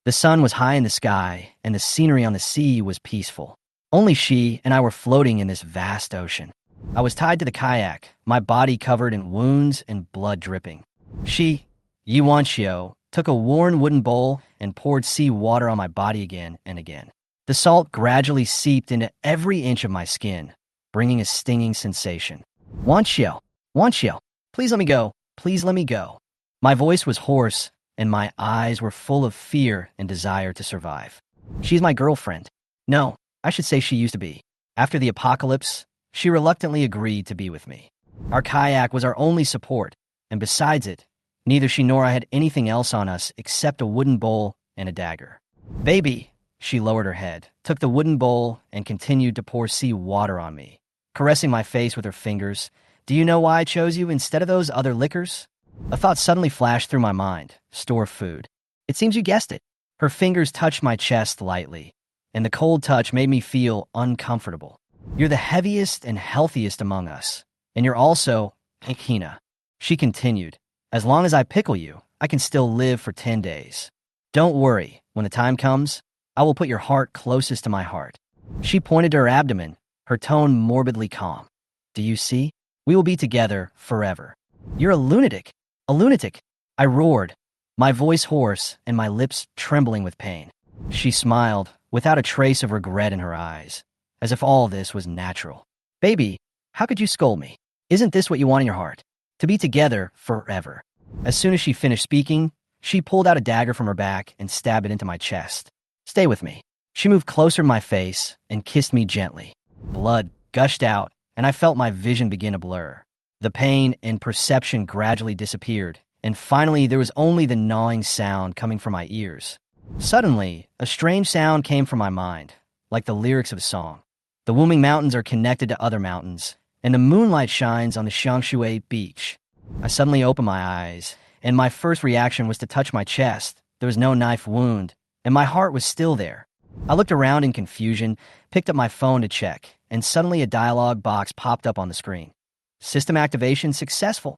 The sun was high in the sky, and the scenery on the sea was peaceful. Only she and I were floating in this vast ocean. I was tied to the kayak, my body covered in wounds and blood dripping. She, Yuanxio, took a worn wooden bowl and poured sea water on my body again and again. The salt gradually seeped into every inch of my skin, bringing a stinging sensation. Wanxiao, Wanxiao, please let me go, please let me go. My voice was hoarse, and my eyes were full of fear and desire to survive. She's my girlfriend. No, I should say she used to be. After the apocalypse, she reluctantly agreed to be with me. Our kayak was our only support, and besides it, neither she nor I had anything else on us except a wooden bowl and a dagger. Baby, she lowered her head, took the wooden bowl, and continued to pour sea water on me, caressing my face with her fingers. Do you know why I chose you instead of those other liquors? A thought suddenly flashed through my mind. Store food. It seems you guessed it. Her fingers touched my chest lightly, and the cold touch made me feel uncomfortable. You're the heaviest and healthiest among us, and you're also Hina. She continued, as long as I pickle you, I can still live for 10 days. Don't worry, when the time comes, I will put your heart closest to my heart. She pointed to her abdomen, her tone morbidly calm. Do you see? We will be together forever. You're a lunatic. A lunatic. I roared, my voice hoarse and my lips trembling with pain. She smiled, without a trace of regret in her eyes, as if all this was natural. Baby, how could you scold me? Isn't this what you want in your heart? To be together forever. As soon as she finished speaking, she pulled out a dagger from her back and stabbed it into my chest. Stay with me. She moved closer to my face and kissed me gently. Blood gushed out, and I felt my vision begin to blur. The pain and perception gradually disappeared, and finally there was only the gnawing sound coming from my ears. Suddenly, a strange sound came from my mind, like the lyrics of a song. The Wuming Mountains are connected to other mountains, and the moonlight shines on the Shangshui beach. I suddenly opened my eyes, and my first reaction was to touch my chest. There was no knife wound, and my heart was still there. I looked around in confusion, picked up my phone to check, and suddenly a dialog box popped up on the screen. System activation successful.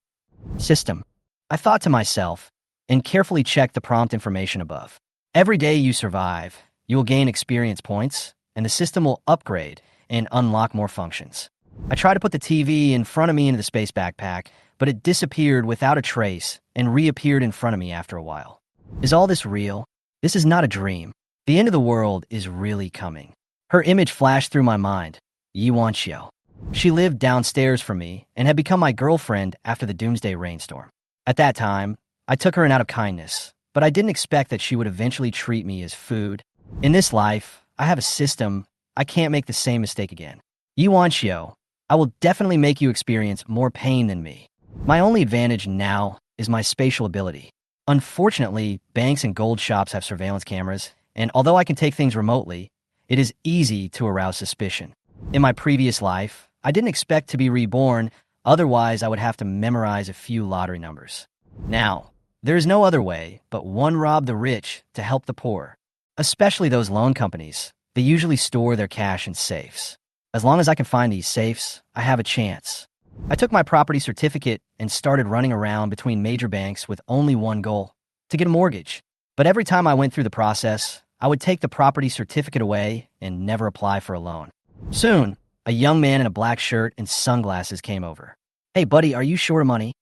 System. I thought to myself, and carefully checked the prompt information above. Every day you survive, you will gain experience points, and the system will upgrade and unlock more functions. I tried to put the TV in front of me into the space backpack, but it disappeared without a trace and reappeared in front of me after a while. Is all this real? This is not a dream. The end of the world is really coming. Her image flashed through my mind. Yi Wanxiao. She lived downstairs from me and had become my girlfriend after the doomsday rainstorm. At that time, I took her in out of kindness, but I didn't expect that she would eventually treat me as food. In this life, I have a system. I can't make the same mistake again. Yi Wanxiao, I will definitely make you experience more pain than me. My only advantage now is my spatial ability. Unfortunately, banks and gold shops have surveillance cameras, and although I can take things remotely, it is easy to arouse suspicion. In my previous life, I didn't expect to be reborn, otherwise I would have to memorize a few lottery numbers. Now, there is no other way but one rob the rich to help the poor, especially those loan companies. They usually store their cash in safes. As long as I can find these safes, I have a chance. I took my property certificate and started running around between major banks with only one goal, to get a mortgage. But every time I went through the process, I would take the property certificate away and never apply for a loan. Soon, a young man in a black shirt and sunglasses came over. Hey buddy, are you short of money?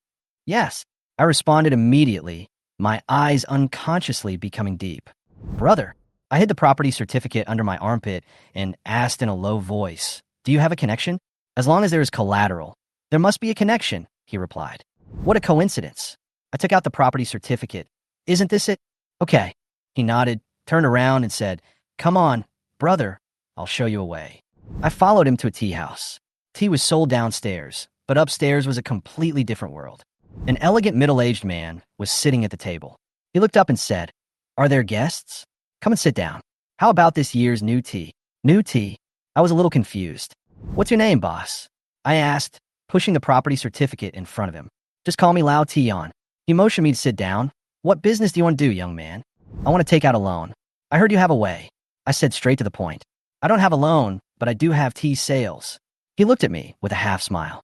Yes, I responded immediately, my eyes unconsciously becoming deep. Brother, I hid the property certificate under my armpit and asked in a low voice, do you have a connection? As long as there is collateral, there must be a connection, he replied. What a coincidence. I took out the property certificate. Isn't this it? Okay. He nodded, turned around and said, come on, brother, I'll show you a way. I followed him to a tea house. Tea was sold downstairs, but upstairs was a completely different world. An elegant middle-aged man was sitting at the table. He looked up and said, are there guests? Come and sit down. How about this year's new tea? New tea? I was a little confused. What's your name, boss? I asked, pushing the property certificate in front of him. Just call me Lao Tian. He motioned me to sit down. What business do you want to do, young man? I want to take out a loan. I heard you have a way. I said straight to the point. I don't have a loan, but I do have tea sales. He looked at me with a half smile.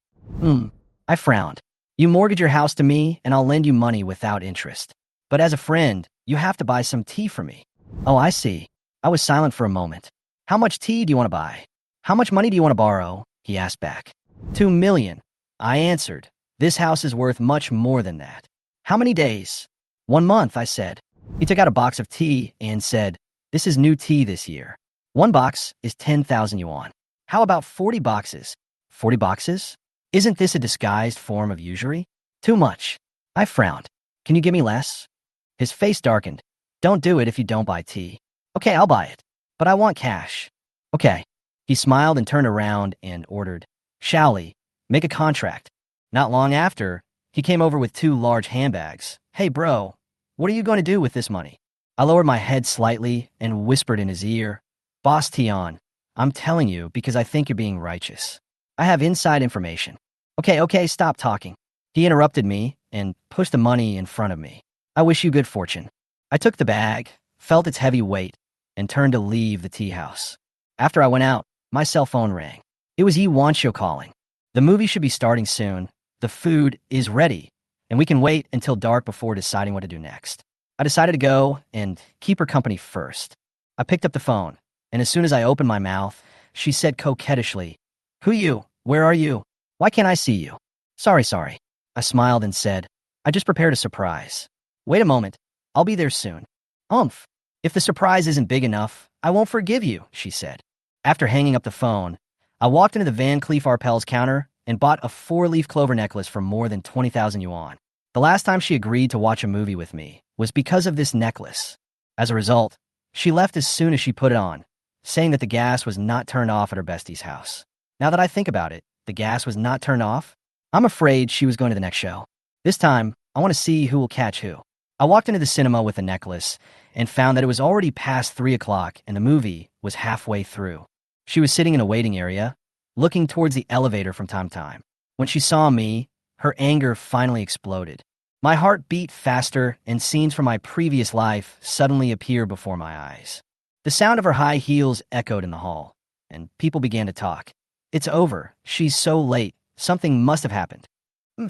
I frowned. You mortgage your house to me, and I'll lend you money without interest. But as a friend, you have to buy some tea for me. Oh, I see. I was silent for a moment. How much tea do you want to buy? How much money do you want to borrow? He asked back. 2 million. I answered. This house is worth much more than that. How many days? 1 month, I said. He took out a box of tea and said, this is new tea this year. One box is 10,000 yuan. How about 40 boxes? 40 boxes? Isn't this a disguised form of usury? Too much. I frowned. Can you give me less? His face darkened. Don't do it if you don't buy tea. Okay, I'll buy it. But I want cash. Okay. He smiled and turned around and ordered, Shaoli, make a contract. Not long after, he came over with 2 large handbags. Hey bro, what are you going to do with this money? I lowered my head slightly and whispered in his ear, Boss Tian, I'm telling you because I think you're being righteous. I have inside information. Okay, stop talking. He interrupted me and pushed the money in front of me. I wish you good fortune. I took the bag, felt its heavy weight, and turned to leave the tea house. After I went out, my cell phone rang. It was Yi Wancho calling. The movie should be starting soon. The food is ready, and we can wait until dark before deciding what to do next. I decided to go and keep her company first. I picked up the phone, and as soon as I opened my mouth, she said coquettishly, Who you? Where are you? Why can't I see you? Sorry. I smiled and said, I just prepared a surprise. Wait a moment. I'll be there soon. Umph. If the surprise isn't big enough, I won't forgive you, she said. After hanging up the phone, I walked into the Van Cleef Arpels counter and bought a 4-leaf clover necklace for more than 20,000 yuan. The last time she agreed to watch a movie with me was because of this necklace. As a result, she left as soon as she put it on, saying that the gas was not turned off at her bestie's house. Now that I think about it, the gas was not turned off. I'm afraid she was going to the next show. This time, I want to see who will catch who. I walked into the cinema with the necklace and found that it was already past 3 o'clock and the movie was halfway through. She was sitting in a waiting area, looking towards the elevator from time to time. When she saw me, her anger finally exploded. My heart beat faster and scenes from my previous life suddenly appeared before my eyes. The sound of her high heels echoed in the hall, and people began to talk. It's over. She's so late. Something must have happened.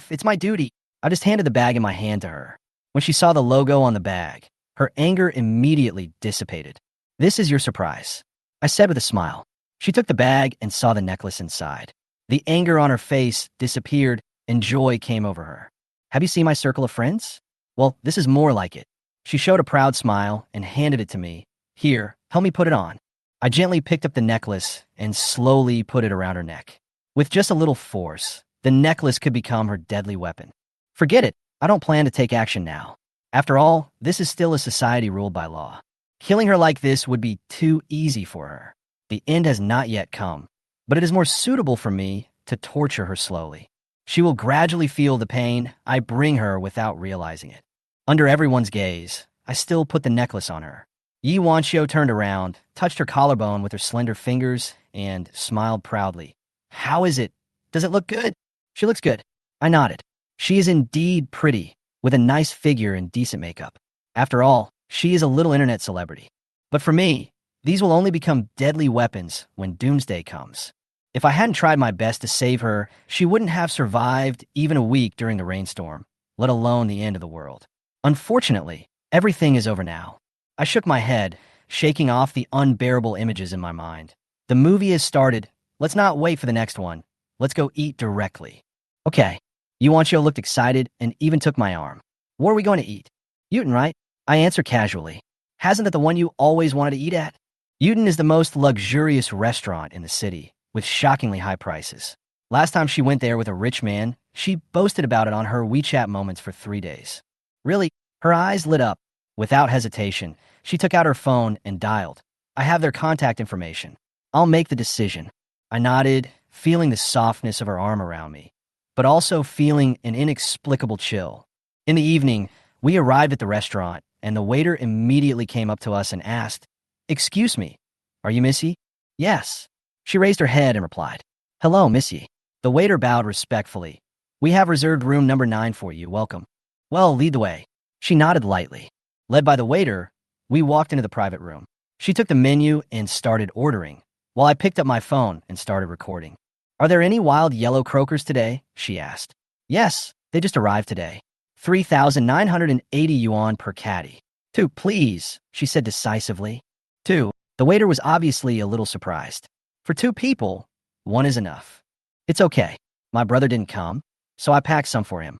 It's my duty. I just handed the bag in my hand to her. When she saw the logo on the bag, her anger immediately dissipated. This is your surprise, I said with a smile. She took the bag and saw the necklace inside. The anger on her face disappeared and joy came over her. Have you seen my circle of friends? Well, this is more like it. She showed a proud smile and handed it to me. Here, help me put it on. I gently picked up the necklace and slowly put it around her neck. With just a little force, the necklace could become her deadly weapon. Forget it. I don't plan to take action now. After all, this is still a society ruled by law. Killing her like this would be too easy for her. The end has not yet come, but it is more suitable for me to torture her slowly. She will gradually feel the pain I bring her without realizing it. Under everyone's gaze, I still put the necklace on her. Yi Wanxiu turned around, touched her collarbone with her slender fingers, and smiled proudly. How is it? Does it look good? She looks good. I nodded. She is indeed pretty, with a nice figure and decent makeup. After all, she is a little internet celebrity. But for me, these will only become deadly weapons when doomsday comes. If I hadn't tried my best to save her, she wouldn't have survived even a week during the rainstorm, let alone the end of the world. Unfortunately, everything is over now. I shook my head, shaking off the unbearable images in my mind. The movie has started. Let's not wait for the next one. Let's go eat directly. Okay. Yuancho looked excited and even took my arm. Where are we going to eat? Yuten, right? I answered casually. Hasn't that the one you always wanted to eat at? Yuten is the most luxurious restaurant in the city, with shockingly high prices. Last time she went there with a rich man, she boasted about it on her WeChat moments for 3 days. Really? Her eyes lit up. Without hesitation, she took out her phone and dialed. I have their contact information. I'll make the decision. I nodded, feeling the softness of her arm around me, but also feeling an inexplicable chill. In the evening, we arrived at the restaurant, and the waiter immediately came up to us and asked, Excuse me, are you Missy? Yes. She raised her head and replied, Hello, Missy. The waiter bowed respectfully. We have reserved room number 9 for you. Welcome. Well, lead the way. She nodded lightly. Led by the waiter, we walked into the private room. She took the menu and started ordering, while I picked up my phone and started recording. Are there any wild yellow croakers today? She asked. Yes, they just arrived today. 3,980 yuan per caddy. Two, please, she said decisively. Two. The waiter was obviously a little surprised. For two people, one is enough. It's okay. My brother didn't come, so I packed some for him.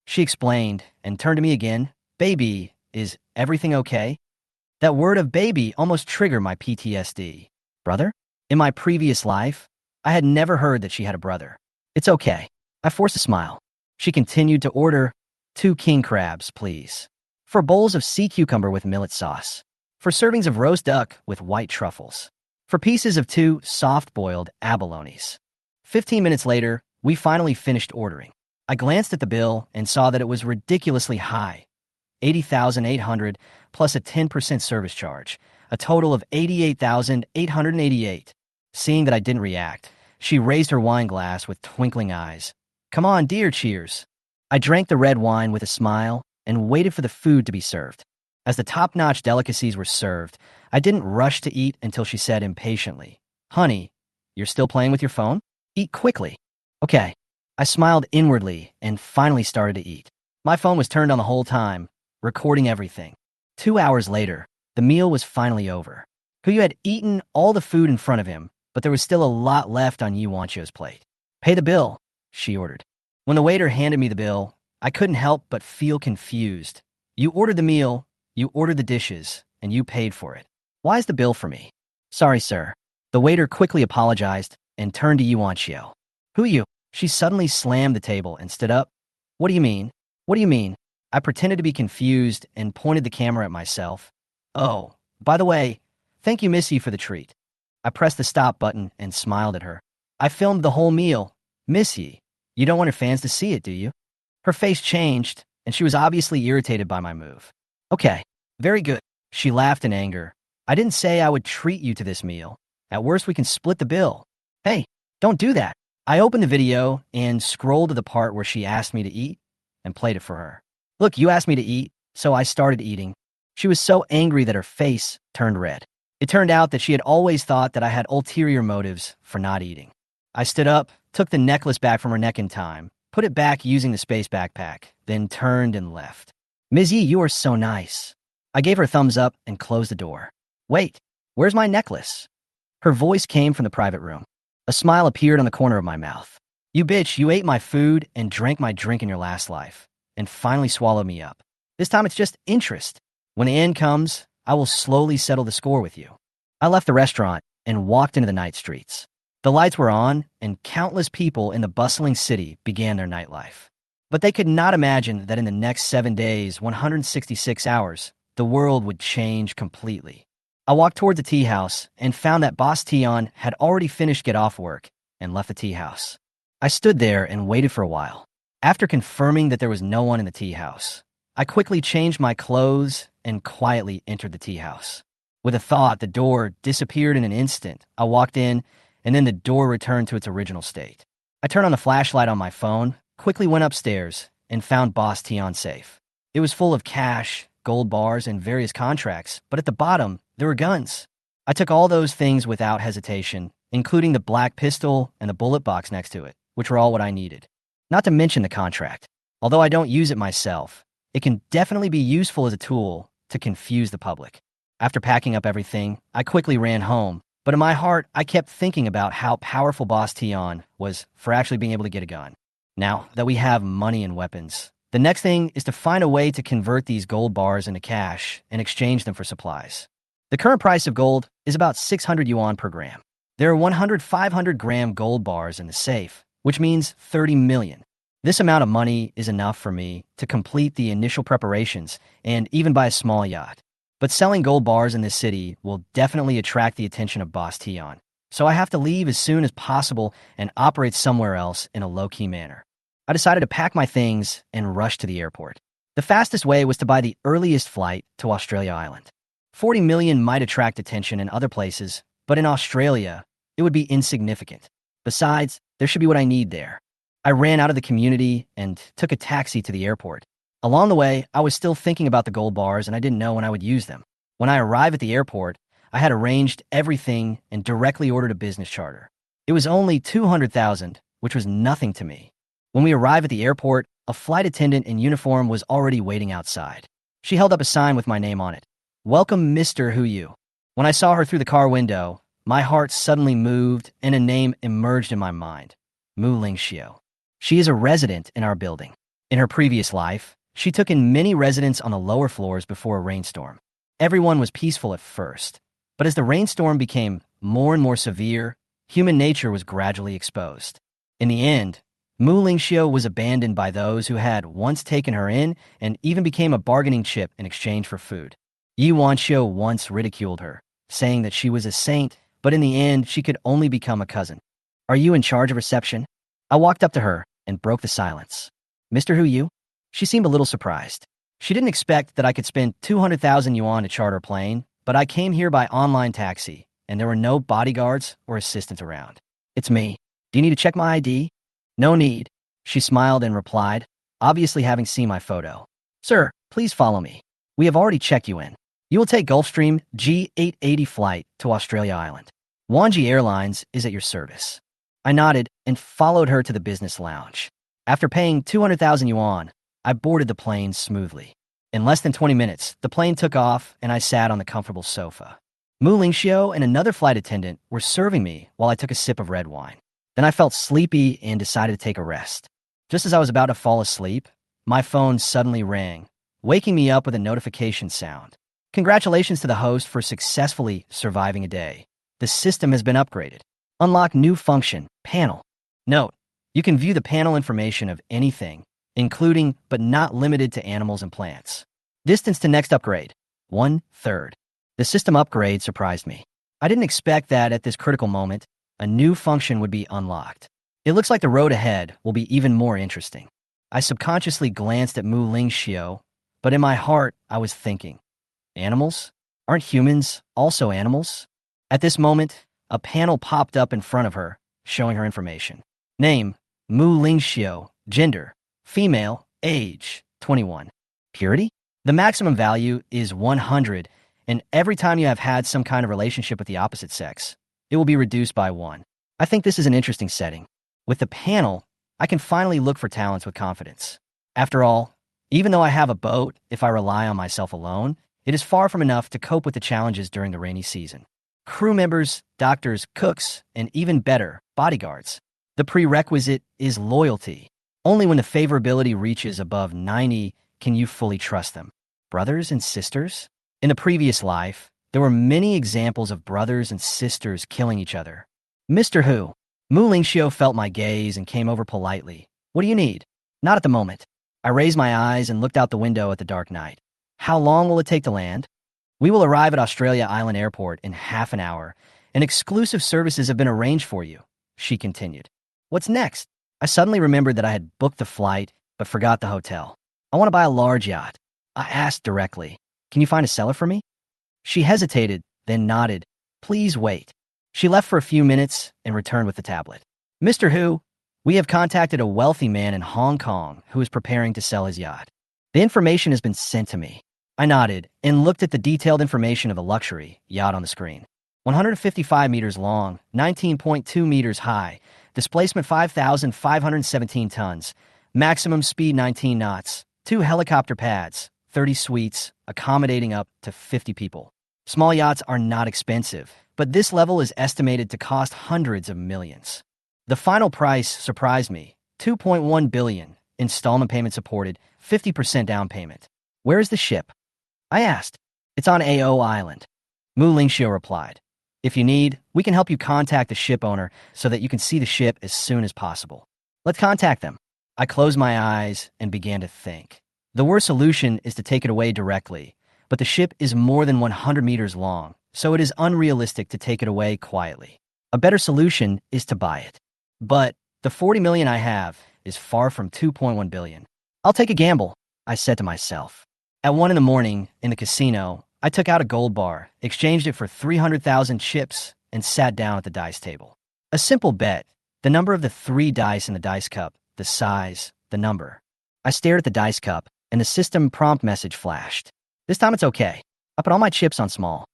She explained and turned to me again. Baby, is everything okay? That word of baby almost triggered my PTSD. Brother? In my previous life, I had never heard that she had a brother. It's okay. I forced a smile. She continued to order 2 king crabs, please. 4 bowls of sea cucumber with millet sauce. 4 servings of roast duck with white truffles. 4 pieces of 2 soft-boiled abalones. 15 minutes later, we finally finished ordering. I glanced at the bill and saw that it was ridiculously high. $80,800 plus a 10% service charge, a total of $88,888. Seeing that I didn't react, she raised her wine glass with twinkling eyes. Come on, dear, cheers. I drank the red wine with a smile and waited for the food to be served. As the top-notch delicacies were served, I didn't rush to eat until she said impatiently, Honey, you're still playing with your phone? Eat quickly. Okay. I smiled inwardly and finally started to eat. My phone was turned on the whole time, recording everything. 2 hours later, the meal was finally over. Kuyu had eaten all the food in front of him, but there was still a lot left on Yuanchio's plate. Pay the bill, she ordered. When the waiter handed me the bill, I couldn't help but feel confused. You ordered the meal, you ordered the dishes, and you paid for it. Why is the bill for me? Sorry, sir. The waiter quickly apologized and turned to Yuanchio. Who you? She suddenly slammed the table and stood up. What do you mean? What do you mean? I pretended to be confused and pointed the camera at myself. Oh, by the way, thank you, Missy, for the treat. I pressed the stop button and smiled at her. I filmed the whole meal. Missy, you don't want your fans to see it, do you? Her face changed, and she was obviously irritated by my move. Okay, very good. She laughed in anger. I didn't say I would treat you to this meal. At worst, we can split the bill. Hey, don't do that. I opened the video and scrolled to the part where she asked me to eat and played it for her. Look, you asked me to eat, so I started eating. She was so angry that her face turned red. It turned out that she had always thought that I had ulterior motives for not eating. I stood up, took the necklace back from her neck in time, put it back using the space backpack, then turned and left. Ms. Yi, you are so nice. I gave her a thumbs up and closed the door. Wait, where's my necklace? Her voice came from the private room. A smile appeared on the corner of my mouth. You bitch, you ate my food and drank my drink in your last life, and finally swallowed me up. This time it's just interest. When the end comes, I will slowly settle the score with you. I left the restaurant and walked into the night streets. The lights were on, and countless people in the bustling city began their nightlife. But they could not imagine that in the next 7 days, 166 hours, the world would change completely. I walked toward the tea house and found that Boss Tion had already finished get off work and left the tea house. I stood there and waited for a while. After confirming that there was no one in the tea house, I quickly changed my clothes and quietly entered the tea house. With a thought, the door disappeared in an instant. I walked in, and then the door returned to its original state. I turned on the flashlight on my phone, quickly went upstairs, and found Boss Tion safe. It was full of cash, gold bars, and various contracts, but at the bottom, there were guns. I took all those things without hesitation, including the black pistol and the bullet box next to it, which were all what I needed. Not to mention the contract. Although I don't use it myself, it can definitely be useful as a tool to confuse the public. After packing up everything, I quickly ran home, but in my heart, I kept thinking about how powerful Boss Tion was for actually being able to get a gun. Now that we have money and weapons, the next thing is to find a way to convert these gold bars into cash and exchange them for supplies. The current price of gold is about 600 yuan per gram. There are 100 500-gram gold bars in the safe, which means 30 million. This amount of money is enough for me to complete the initial preparations and even buy a small yacht. But selling gold bars in this city will definitely attract the attention of Boss Tion, so I have to leave as soon as possible and operate somewhere else in a low-key manner. I decided to pack my things and rush to the airport. The fastest way was to buy the earliest flight to Australia Island. 40 million might attract attention in other places, but in Australia, it would be insignificant. Besides, there should be what I need there. I ran out of the community and took a taxi to the airport. Along the way, I was still thinking about the gold bars and I didn't know when I would use them. When I arrived at the airport, I had arranged everything and directly ordered a business charter. It was only 200,000, which was nothing to me. When we arrived at the airport, a flight attendant in uniform was already waiting outside. She held up a sign with my name on it. Welcome, Mr. Who You. When I saw her through the car window, my heart suddenly moved and a name emerged in my mind. Mu Lingxiu. She is a resident in our building. In her previous life, she took in many residents on the lower floors before a rainstorm. Everyone was peaceful at first, but as the rainstorm became more and more severe, human nature was gradually exposed. In the end, Mu Lingxiu was abandoned by those who had once taken her in and even became a bargaining chip in exchange for food. Yi Wanxiu once ridiculed her, saying that she was a saint, but in the end, she could only become a cousin. Are you in charge of reception? I walked up to her and broke the silence. Mr. Hu You? She seemed a little surprised. She didn't expect that I could spend 200,000 yuan to charter a plane, but I came here by online taxi, and there were no bodyguards or assistants around. It's me. Do you need to check my ID? No need. She smiled and replied, obviously having seen my photo. Sir, please follow me. We have already checked you in. You will take Gulfstream G880 flight to Australia Island. Wanji Airlines is at your service. I nodded and followed her to the business lounge. After paying 200,000 yuan, I boarded the plane smoothly. In less than 20 minutes, the plane took off and I sat on the comfortable sofa. Mu Lingxiu and another flight attendant were serving me while I took a sip of red wine. Then I felt sleepy and decided to take a rest. Just as I was about to fall asleep, my phone suddenly rang, waking me up with a notification sound. Congratulations to the host for successfully surviving a day. The system has been upgraded. Unlock new function, panel. Note, you can view the panel information of anything, including but not limited to animals and plants. Distance to next upgrade, 1/3. The system upgrade surprised me. I didn't expect that at this critical moment, a new function would be unlocked. It looks like the road ahead will be even more interesting. I subconsciously glanced at Mu Lingxiu, but in my heart, I was thinking, animals? Aren't humans also animals? At this moment, a panel popped up in front of her, showing her information. Name, Mu Lingxiu. Gender, female. Age, 21. Purity? The maximum value is 100, and every time you have had some kind of relationship with the opposite sex, it will be reduced by 1. I think this is an interesting setting. With the panel, I can finally look for talents with confidence. After all, even though I have a boat, if I rely on myself alone, it is far from enough to cope with the challenges during the rainy season. Crew members, doctors, cooks, and even better, bodyguards. The prerequisite is loyalty. Only when the favorability reaches above 90 can you fully trust them. Brothers and sisters? In the previous life, there were many examples of brothers and sisters killing each other. Mr. Hu. Mu Lingxiu felt my gaze and came over politely. What do you need? Not at the moment. I raised my eyes and looked out the window at the dark night. How long will it take to land? We will arrive at Australia Island Airport in half an hour, and exclusive services have been arranged for you, she continued. What's next? I suddenly remembered that I had booked the flight, but forgot the hotel. I want to buy a large yacht. I asked directly, can you find a seller for me? She hesitated, then nodded. Please wait. She left for a few minutes and returned with the tablet. Mr. Hu, we have contacted a wealthy man in Hong Kong who is preparing to sell his yacht. The information has been sent to me. I nodded and looked at the detailed information of the luxury yacht on the screen. 155 meters long, 19.2 meters high, displacement 5,517 tons, maximum speed 19 knots, 2 helicopter pads, 30 suites, accommodating up to 50 people. Small yachts are not expensive, but this level is estimated to cost hundreds of millions. The final price surprised me, 2.1 billion, installment payment supported, 50% down payment. Where is the ship? I asked. It's on AO Island. Mu Lingxiu replied. If you need, we can help you contact the ship owner so that you can see the ship as soon as possible. Let's contact them. I closed my eyes and began to think. The worst solution is to take it away directly, but the ship is more than 100 meters long, so it is unrealistic to take it away quietly. A better solution is to buy it. But the 40 million I have is far from 2.1 billion. I'll take a gamble, I said to myself. At 1 in the morning, in the casino, I took out a gold bar, exchanged it for 300,000 chips, and sat down at the dice table. A simple bet, the number of the 3 dice in the dice cup, the size, the number. I stared at the dice cup, and the system prompt message flashed. This time it's okay. I put all my chips on small.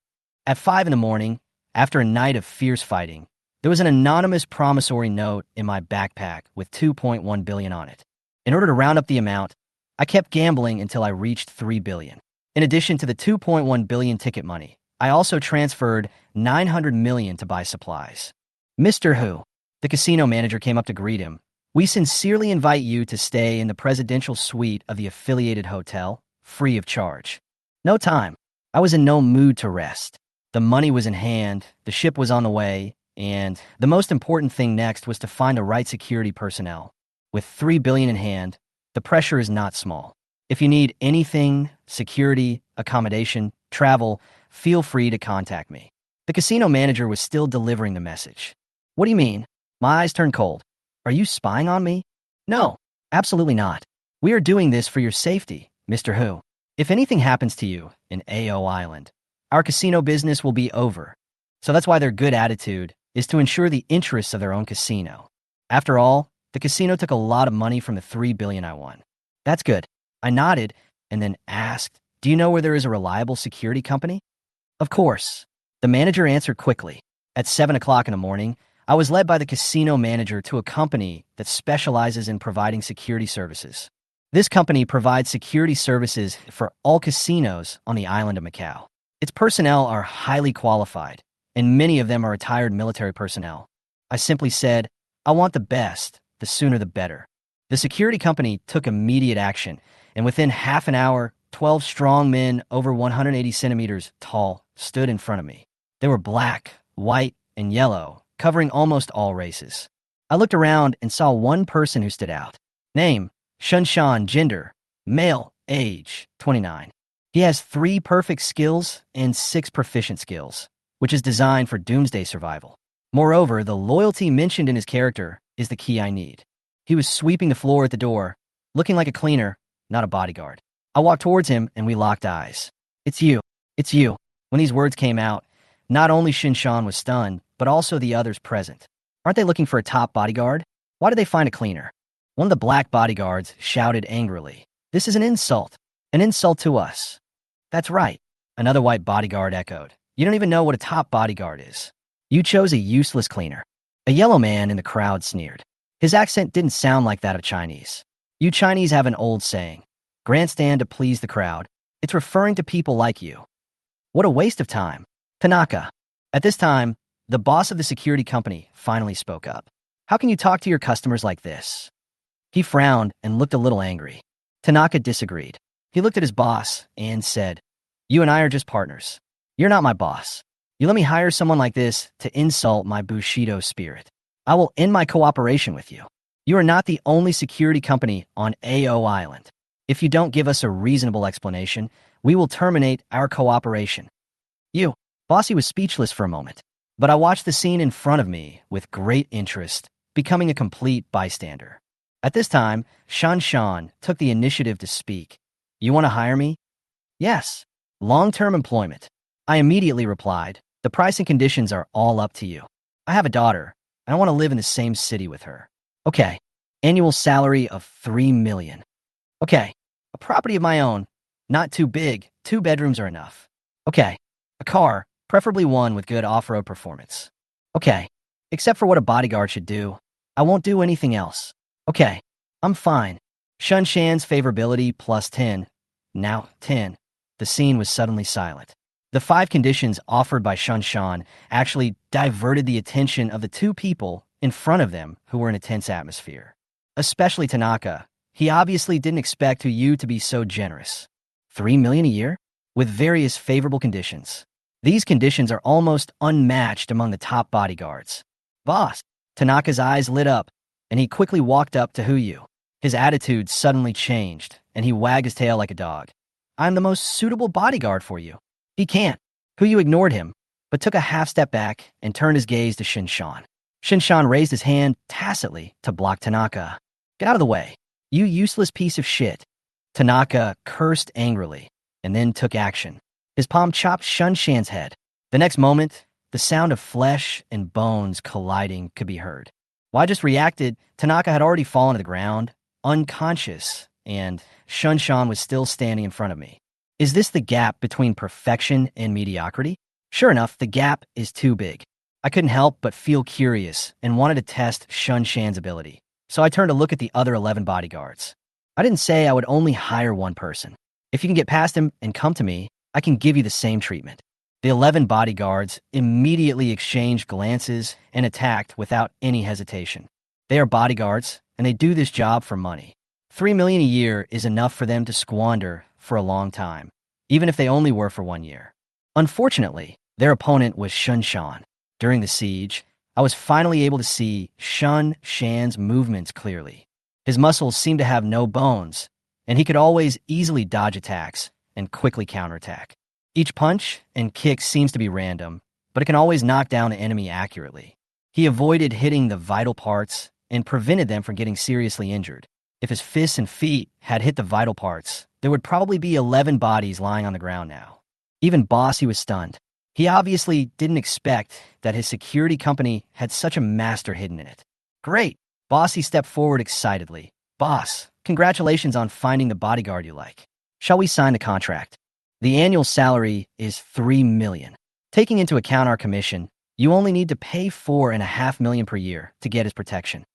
At 5 in the morning, after a night of fierce fighting, there was an anonymous promissory note in my backpack with 2.1 billion on it. In order to round up the amount, I kept gambling until I reached 3 billion. In addition to the 2.1 billion ticket money, I also transferred 900 million to buy supplies. Mr. Hu, the casino manager came up to greet him. We sincerely invite you to stay in the presidential suite of the affiliated hotel, free of charge. No time. I was in no mood to rest. The money was in hand, the ship was on the way, and the most important thing next was to find the right security personnel. With 3 billion in hand, the pressure is not small. If you need anything, security, accommodation, travel, feel free to contact me. The casino manager was still delivering the message. What do you mean? My eyes turned cold. Are you spying on me? No, absolutely not. We are doing this for your safety, Mr. Hu. If anything happens to you in AO Island, our casino business will be over. So that's why their good attitude is to ensure the interests of their own casino. After all, the casino took a lot of money from the 3 billion I won. That's good. I nodded and then asked, do you know where there is a reliable security company? Of course. The manager answered quickly. At 7 o'clock in the morning, I was led by the casino manager to a company that specializes in providing security services. This company provides security services for all casinos on the island of Macau. Its personnel are highly qualified, and many of them are retired military personnel. I simply said, I want the best, the sooner the better. The security company took immediate action, and within half an hour, 12 strong men over 180 centimeters tall stood in front of me. They were black, white, and yellow, covering almost all races. I looked around and saw one person who stood out. Name, Shunshan, gender, male, age, 29. He has 3 perfect skills and 6 proficient skills, which is designed for doomsday survival. Moreover, the loyalty mentioned in his character is the key I need. He was sweeping the floor at the door, looking like a cleaner, not a bodyguard. I walked towards him and we locked eyes. It's you. It's you. When these words came out, not only Shinshan was stunned, but also the others present. Aren't they looking for a top bodyguard? Why did they find a cleaner? One of the black bodyguards shouted angrily. This is an insult to us. That's right, another white bodyguard echoed. You don't even know what a top bodyguard is. You chose a useless cleaner. A yellow man in the crowd sneered. His accent didn't sound like that of Chinese. You Chinese have an old saying, grandstand to please the crowd. It's referring to people like you. What a waste of time. Tanaka. At this time, the boss of the security company finally spoke up. How can you talk to your customers like this? He frowned and looked a little angry. Tanaka disagreed. He looked at his boss and said, you and I are just partners. You're not my boss. You let me hire someone like this to insult my Bushido spirit. I will end my cooperation with you. You are not the only security company on AO Island. If you don't give us a reasonable explanation, we will terminate our cooperation. You. Bossy was speechless for a moment, but I watched the scene in front of me with great interest, becoming a complete bystander. At this time, Shan took the initiative to speak. You want to hire me? Yes. Long-term employment. I immediately replied, the price and conditions are all up to you. I have a daughter, and I want to live in the same city with her. Okay. Annual salary of 3 million. Okay. A property of my own. Not too big. 2 bedrooms are enough. Okay. A car, preferably one with good off-road performance. Okay. Except for what a bodyguard should do. I won't do anything else. Okay. I'm fine. Shunshan's favorability plus 10. Now 10. The scene was suddenly silent. The 5 conditions offered by Shunshan actually diverted the attention of the 2 people in front of them who were in a tense atmosphere. Especially Tanaka. He obviously didn't expect you to be so generous. 3 million a year? With various favorable conditions. These conditions are almost unmatched among the top bodyguards. Boss. Tanaka's eyes lit up, and he quickly walked up to Huyu. His attitude suddenly changed, and he wagged his tail like a dog. I'm the most suitable bodyguard for you. He can't. Huyu ignored him, but took a half step back and turned his gaze to Shinshan. Shinshan raised his hand tacitly to block Tanaka. Get out of the way, you useless piece of shit. Tanaka cursed angrily, and then took action. His palm chopped Shunshan's head. The next moment, the sound of flesh and bones colliding could be heard. While I just reacted, Tanaka had already fallen to the ground, unconscious, and Shunshan was still standing in front of me. Is this the gap between perfection and mediocrity? Sure enough, the gap is too big. I couldn't help but feel curious and wanted to test Shunshan's ability, so I turned to look at the other 11 bodyguards. I didn't say I would only hire one person. If you can get past him and come to me, I can give you the same treatment. The 11 bodyguards immediately exchanged glances and attacked without any hesitation. They are bodyguards, and they do this job for money. 3 million a year is enough for them to squander for a long time, even if they only were for 1 year. Unfortunately, their opponent was Shun Shan. During the siege, I was finally able to see Shun Shan's movements clearly. His muscles seemed to have no bones, and he could always easily dodge attacks and quickly counterattack. Each punch and kick seems to be random, but it can always knock down an enemy accurately. He avoided hitting the vital parts and prevented them from getting seriously injured. If his fists and feet had hit the vital parts, there would probably be 11 bodies lying on the ground now. Even Bossy was stunned. He obviously didn't expect that his security company had such a master hidden in it. Great! Bossy stepped forward excitedly. Boss, congratulations on finding the bodyguard you like. Shall we sign the contract? The annual salary is 3 million. Taking into account our commission, you only need to pay 4.5 million per year to get his protection.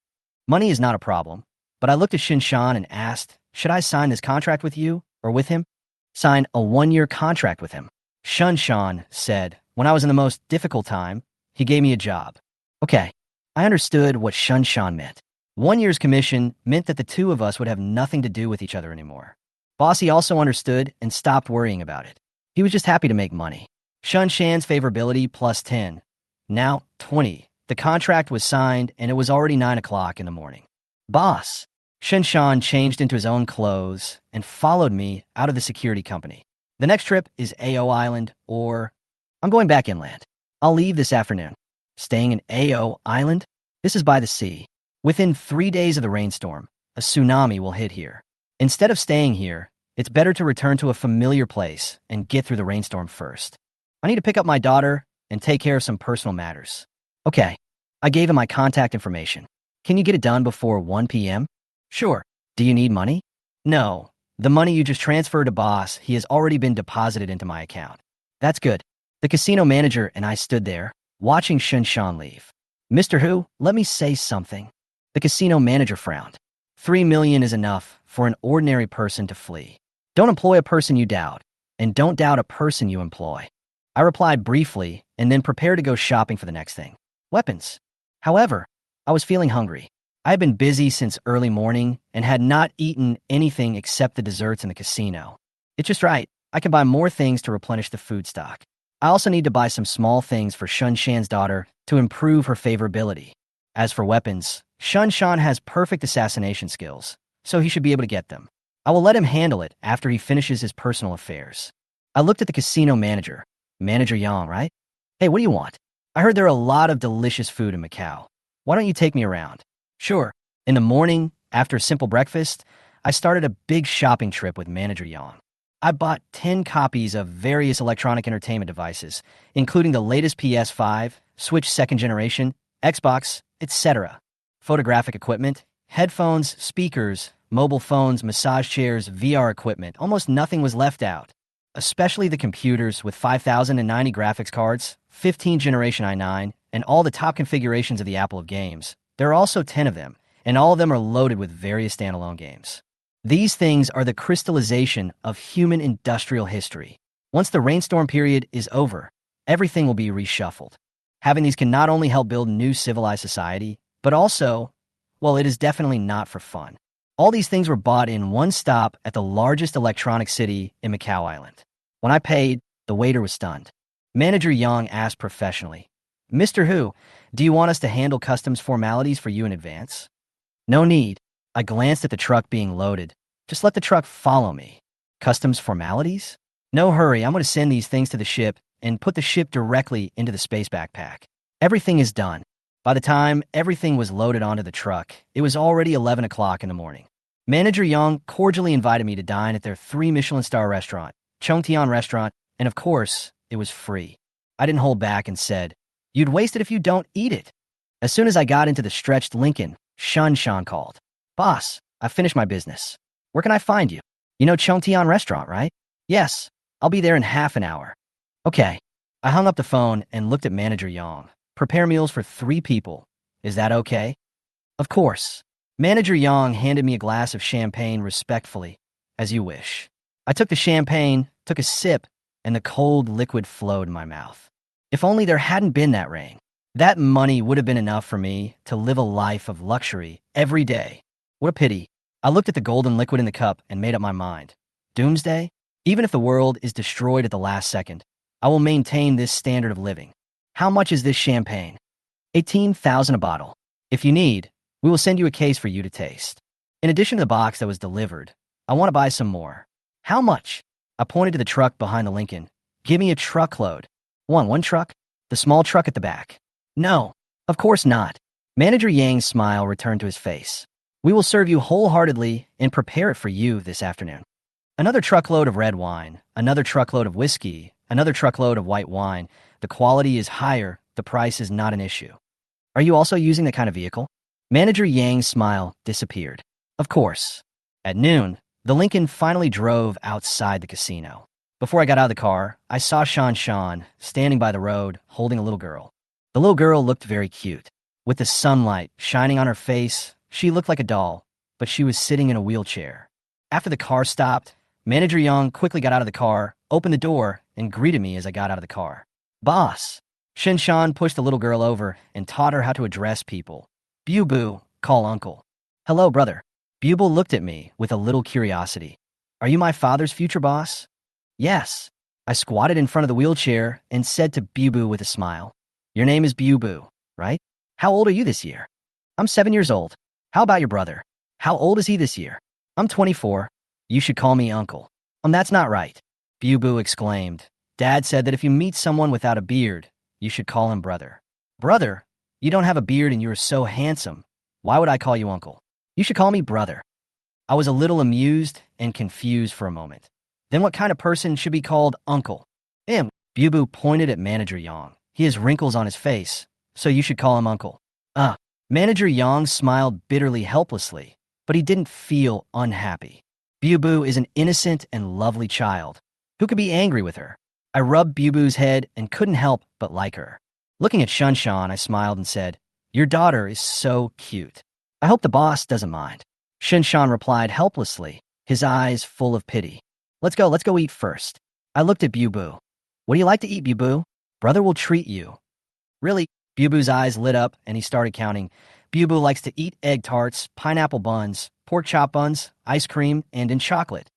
Money is not a problem, but I looked at Shin Shan and asked, should I sign this contract with you or with him? Sign a 1-year contract with him. Shun Shan said, when I was in the most difficult time, he gave me a job. Okay, I understood what Shun Shan meant. 1 year's commission meant that the two of us would have nothing to do with each other anymore. Bossy also understood and stopped worrying about it. He was just happy to make money. Shun Shan's favorability plus 10. Now 20. The contract was signed and it was already 9 o'clock in the morning. Boss. Shun Shan changed into his own clothes and followed me out of the security company. The next trip is AO Island or I'm going back inland. I'll leave this afternoon. Staying in AO Island? This is by the sea. Within 3 days of the rainstorm, a tsunami will hit here. Instead of staying here, it's better to return to a familiar place and get through the rainstorm first. I need to pick up my daughter and take care of some personal matters. Okay, I gave him my contact information. Can you get it done before 1 p.m.? Sure. Do you need money? No. The money you just transferred to boss, he has already been deposited into my account. That's good. The casino manager and I stood there, watching Shun Shan leave. Mr. Hu, let me say something. The casino manager frowned. 3 million is enough for an ordinary person to flee. Don't employ a person you doubt, and don't doubt a person you employ. I replied briefly and then prepared to go shopping for the next thing. Weapons. However, I was feeling hungry. I had been busy since early morning and had not eaten anything except the desserts in the casino. It's just right. I can buy more things to replenish the food stock. I also need to buy some small things for Shun Shan's daughter to improve her favorability. As for weapons, Shun Shan has perfect assassination skills, so he should be able to get them. I will let him handle it after he finishes his personal affairs. I looked at the casino manager. Manager Yang, right? Hey, what do you want? I heard there are a lot of delicious food in Macau. Why don't you take me around? Sure. In the morning, after a simple breakfast, I started a big shopping trip with Manager Yang. I bought 10 copies of various electronic entertainment devices, including the latest PS5, Switch 2nd generation, Xbox, etc. Photographic equipment, headphones, speakers, mobile phones, massage chairs, VR equipment. Almost nothing was left out. Especially the computers with 5090 graphics cards, 15th generation i9, and all the top configurations of the Apple of games. There are also 10 of them, and all of them are loaded with various standalone games. These things are the crystallization of human industrial history. Once the rainstorm period is over, everything will be reshuffled. Having these can not only help build new civilized society, but also, well, it is definitely not for fun. All these things were bought in one stop at the largest electronic city in Macau Island. When I paid, the waiter was stunned. Manager Yang asked professionally, Mr. Hu, do you want us to handle customs formalities for you in advance? No need. I glanced at the truck being loaded. Just let the truck follow me. Customs formalities? No hurry, I'm going to send these things to the ship and put the ship directly into the space backpack. Everything is done. By the time everything was loaded onto the truck, it was already 11 o'clock in the morning. Manager Yang cordially invited me to dine at their 3 Michelin-star restaurant, Chongtian Restaurant, and of course, it was free. I didn't hold back and said, you'd waste it if you don't eat it. As soon as I got into the stretched Lincoln, Shun Shan called. Boss, I finished my business. Where can I find you? You know Chongtian Restaurant, right? Yes, I'll be there in half an hour. Okay. I hung up the phone and looked at Manager Yang. Prepare meals for 3 people. Is that okay? Of course. Manager Yang handed me a glass of champagne respectfully. As you wish. I took the champagne, took a sip, and the cold liquid flowed in my mouth. If only there hadn't been that rain. That money would have been enough for me to live a life of luxury every day. What a pity. I looked at the golden liquid in the cup and made up my mind. Doomsday? Even if the world is destroyed at the last second, I will maintain this standard of living. How much is this champagne? 18,000 a bottle. If you need, we will send you a case for you to taste. In addition to the box that was delivered, I want to buy some more. How much? I pointed to the truck behind the Lincoln. Give me a truckload. One truck? The small truck at the back. No, of course not. Manager Yang's smile returned to his face. We will serve you wholeheartedly and prepare it for you this afternoon. Another truckload of red wine, another truckload of whiskey, another truckload of white wine. The quality is higher, the price is not an issue. Are you also using that kind of vehicle? Manager Yang's smile disappeared. Of course. At noon, the Lincoln finally drove outside the casino. Before I got out of the car, I saw Shan standing by the road, holding a little girl. The little girl looked very cute. With the sunlight shining on her face, she looked like a doll, but she was sitting in a wheelchair. After the car stopped, Manager Yang quickly got out of the car, opened the door, and greeted me as I got out of the car. Boss. Shan pushed the little girl over and taught her how to address people. Bu, call uncle. Hello, brother. Bu looked at me with a little curiosity. Are you my father's future boss? Yes. I squatted in front of the wheelchair and said to Bu with a smile. Your name is Bu, right? How old are you this year? I'm 7 years old. How about your brother? How old is he this year? I'm 24. You should call me uncle. That's not right. Bu exclaimed. Dad said that if you meet someone without a beard, you should call him brother. Brother? You don't have a beard and you're so handsome. Why would I call you uncle? You should call me brother. I was a little amused and confused for a moment. Then what kind of person should be called uncle? Him. Bu pointed at Manager Yang. He has wrinkles on his face, so you should call him uncle. Manager Yang smiled bitterly helplessly, but he didn't feel unhappy. Bu is an innocent and lovely child. Who could be angry with her? I rubbed Bu's head and couldn't help but like her. Looking at Shan, I smiled and said, Your daughter is so cute. I hope the boss doesn't mind. Shan replied helplessly, his eyes full of pity. Let's go eat first. I looked at Bu. What do you like to eat, Bu? Brother will treat you. Really? Bu's eyes lit up and he started counting. Bu likes to eat egg tarts, pineapple buns, pork chop buns, ice cream, and in chocolate.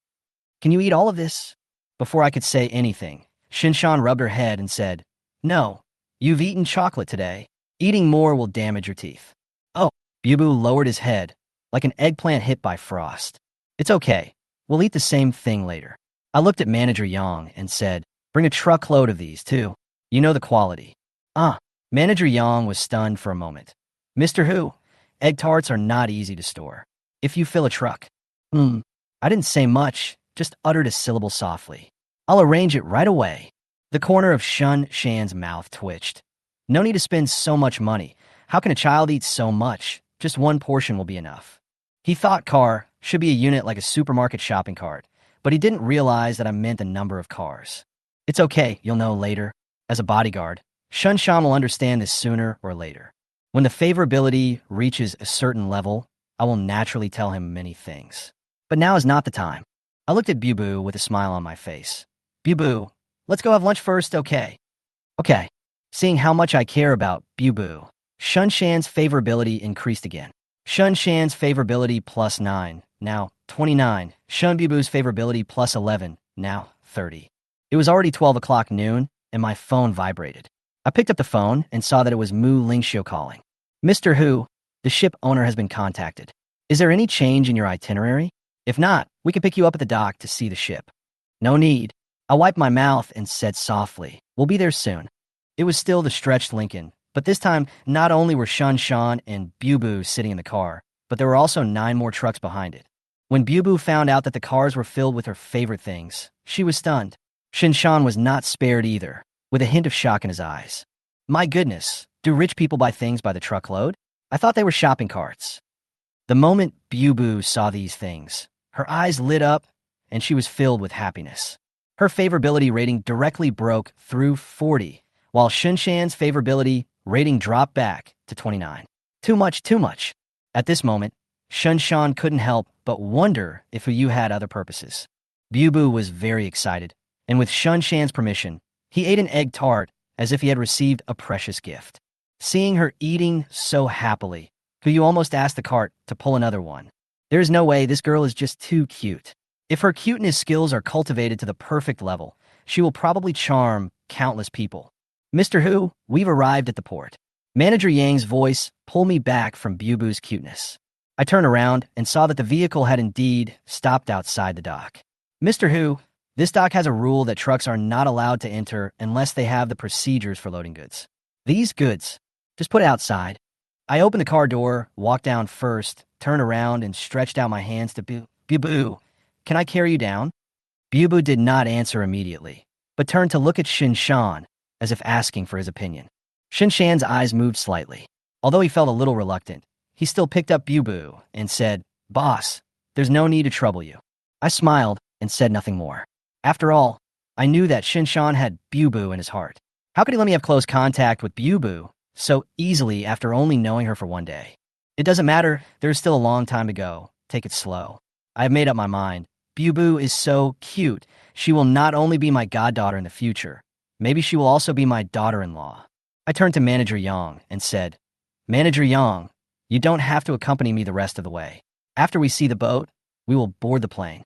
Can you eat all of this? Before I could say anything, Shan rubbed her head and said, No, you've eaten chocolate today. Eating more will damage your teeth. Oh, Bu lowered his head, like an eggplant hit by frost. It's okay. We'll eat the same thing later. I looked at Manager Yang and said, Bring a truckload of these, too. You know the quality. Manager Yang was stunned for a moment. Mr. Hu, egg tarts are not easy to store. If you fill a truck. I didn't say much, just uttered a syllable softly. I'll arrange it right away. The corner of Shan's mouth twitched. No need to spend so much money. How can a child eat so much? Just one portion will be enough. He thought car should be a unit like a supermarket shopping cart, but he didn't realize that I meant the number of cars. It's okay, you'll know later. As a bodyguard, Shan will understand this sooner or later. When the favorability reaches a certain level, I will naturally tell him many things. But now is not the time. I looked at Bu with a smile on my face. Bu, let's go have lunch first, okay? Okay. Seeing how much I care about Bu, Shan's favorability increased again. Shan's favorability plus 9, now 29. Bu's favorability plus 11, now 30. It was already 12 o'clock noon, and my phone vibrated. I picked up the phone and saw that it was Mu Lingxiu calling. Mr. Hu, the ship owner has been contacted. Is there any change in your itinerary? If not, we can pick you up at the dock to see the ship. No need. I wiped my mouth and said softly, We'll be there soon. It was still the stretched Lincoln, but this time not only were Shan and Bu sitting in the car, but there were also 9 more trucks behind it. When Bu found out that the cars were filled with her favorite things, she was stunned. Shan was not spared either, with a hint of shock in his eyes. My goodness, do rich people buy things by the truckload? I thought they were shopping carts. The moment Bu saw these things, her eyes lit up and she was filled with happiness. Her favorability rating directly broke through 40, while Shan's favorability rating dropped back to 29. Too much. At this moment, Shan couldn't help but wonder if you had other purposes. Bubu was very excited, and with Shun Shan's permission, he ate an egg tart as if he had received a precious gift. Seeing her eating so happily, you almost asked the cart to pull another one. There is no way, this girl is just too cute. If her cuteness skills are cultivated to the perfect level, she will probably charm countless people. Mr. Hu, we've arrived at the port. Manager Yang's voice pulled me back from Bubu's cuteness. I turned around and saw that the vehicle had indeed stopped outside the dock. Mr. Hu, this dock has a rule that trucks are not allowed to enter unless they have the procedures for loading goods. These goods, just put it outside. I opened the car door, walked down first, turned around, and stretched out my hands to Bubu. Can I carry you down? Bubu did not answer immediately, but turned to look at Shan as if asking for his opinion. Shan's eyes moved slightly. Although he felt a little reluctant, he still picked up Bubu and said, Boss, there's no need to trouble you. I smiled and said nothing more. After all, I knew that Shan had Bubu in his heart. How could he let me have close contact with Bubu so easily after only knowing her for one day? It doesn't matter, there's still a long time to go. Take it slow. I have made up my mind. Bubu is so cute. She will not only be my goddaughter in the future, maybe she will also be my daughter-in-law. I turned to Manager Yang and said, Manager Yang, you don't have to accompany me the rest of the way. After we see the boat, we will board the plane.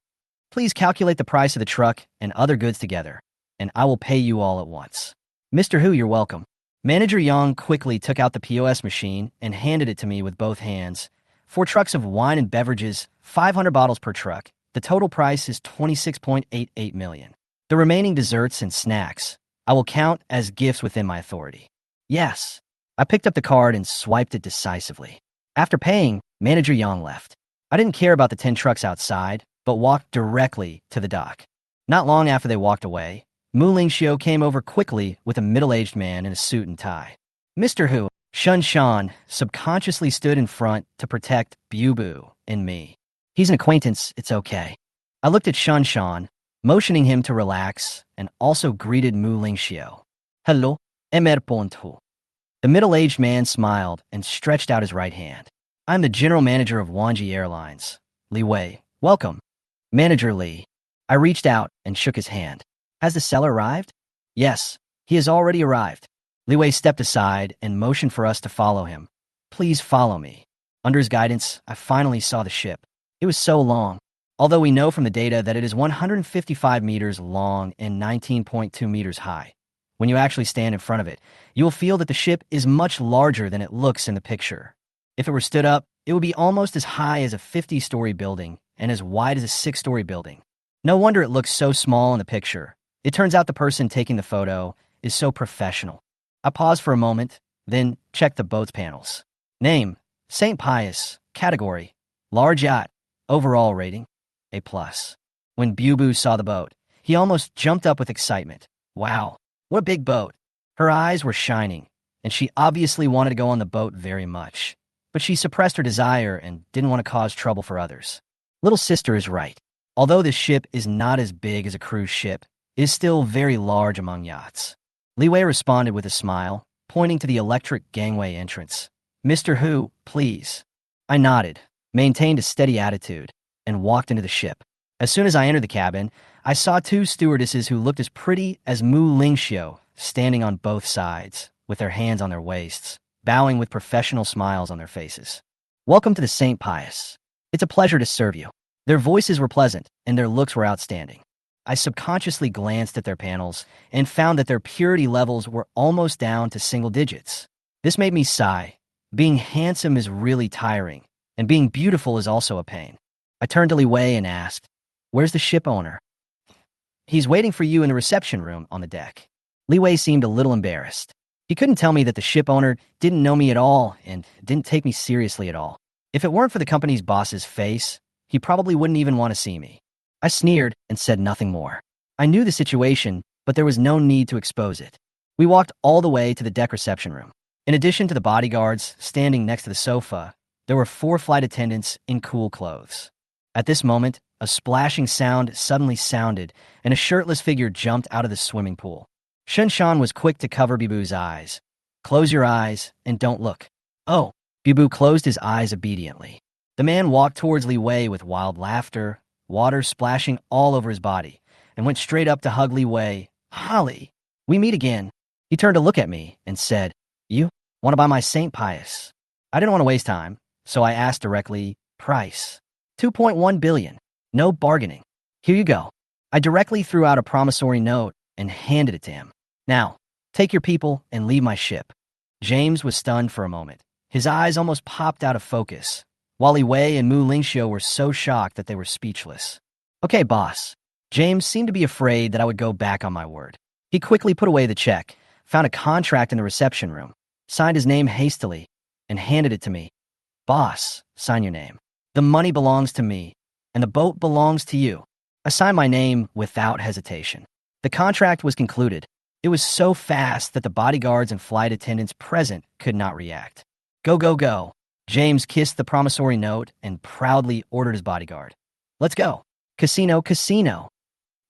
Please calculate the price of the truck and other goods together, and I will pay you all at once. Mr. Hu, you're welcome. Manager Yang quickly took out the POS machine and handed it to me with both hands. 4 trucks of wine and beverages, 500 bottles per truck. The total price is 26.88 million. The remaining desserts and snacks, I will count as gifts within my authority. Yes. I picked up the card and swiped it decisively. After paying, Manager Yang left. I didn't care about the 10 trucks outside, but walked directly to the dock. Not long after they walked away, Mu Lingxiu came over quickly with a middle-aged man in a suit and tie. Mr. Hu, Shan subconsciously stood in front to protect Bubu and me. He's an acquaintance, it's okay. I looked at Shan, motioning him to relax, and also greeted Mu Lingxiu. Hello, Emerpontu. The middle-aged man smiled and stretched out his right hand. I'm the general manager of Wanji Airlines. Li Wei, welcome. Manager Li. I reached out and shook his hand. Has the seller arrived? Yes, he has already arrived. Li Wei stepped aside and motioned for us to follow him. Please follow me. Under his guidance, I finally saw the ship. It was so long. Although we know from the data that it is 155 meters long and 19.2 meters high. When you actually stand in front of it, you will feel that the ship is much larger than it looks in the picture. If it were stood up, it would be almost as high as a 50-story building and as wide as a 6-story building. No wonder it looks so small in the picture. It turns out the person taking the photo is so professional. I paused for a moment, then checked the boat's panels. Name, St. Pius. Category, large yacht. Overall rating, A+. When Bubu saw the boat, he almost jumped up with excitement. Wow, what a big boat. Her eyes were shining, and she obviously wanted to go on the boat very much. But she suppressed her desire and didn't want to cause trouble for others. Little sister is right. Although this ship is not as big as a cruise ship, it is still very large among yachts. Li Wei responded with a smile, pointing to the electric gangway entrance. Mr. Hu, please. I nodded, maintained a steady attitude, and walked into the ship. As soon as I entered the cabin, I saw 2 stewardesses who looked as pretty as Mu Lingxiu standing on both sides, with their hands on their waists, bowing with professional smiles on their faces. Welcome to the St. Pius. It's a pleasure to serve you. Their voices were pleasant, and their looks were outstanding. I subconsciously glanced at their panels and found that their purity levels were almost down to single digits. This made me sigh. Being handsome is really tiring, and being beautiful is also a pain. I turned to Li Wei and asked, Where's the ship owner? He's waiting for you in the reception room on the deck. Li Wei seemed a little embarrassed. He couldn't tell me that the ship owner didn't know me at all and didn't take me seriously at all. If it weren't for the company's boss's face, he probably wouldn't even want to see me. I sneered and said nothing more. I knew the situation, but there was no need to expose it. We walked all the way to the deck reception room. In addition to the bodyguards standing next to the sofa, there were 4 flight attendants in cool clothes. At this moment, a splashing sound suddenly sounded, and a shirtless figure jumped out of the swimming pool. Shan was quick to cover Bibu's eyes. Close your eyes and don't look. Oh, Bibu closed his eyes obediently. The man walked towards Li Wei with wild laughter, water splashing all over his body, and went straight up to hug Li Wei. "Holly, we meet again." He turned to look at me and said, "You want to buy my St. Pius?" I didn't want to waste time, so I asked directly, "Price?" 2.1 billion. No bargaining. "Here you go." I directly threw out a promissory note and handed it to him. "Now, take your people and leave my ship." James was stunned for a moment. His eyes almost popped out of focus, while Li Wei and Mu Lingxiu were so shocked that they were speechless. "Okay, boss." James seemed to be afraid that I would go back on my word. He quickly put away the check, found a contract in the reception room, signed his name hastily, and handed it to me. "Boss, sign your name. The money belongs to me, and the boat belongs to you." I signed my name without hesitation. The contract was concluded. It was so fast that the bodyguards and flight attendants present could not react. "Go, go, go." James kissed the promissory note and proudly ordered his bodyguard. "Let's go. Casino, casino."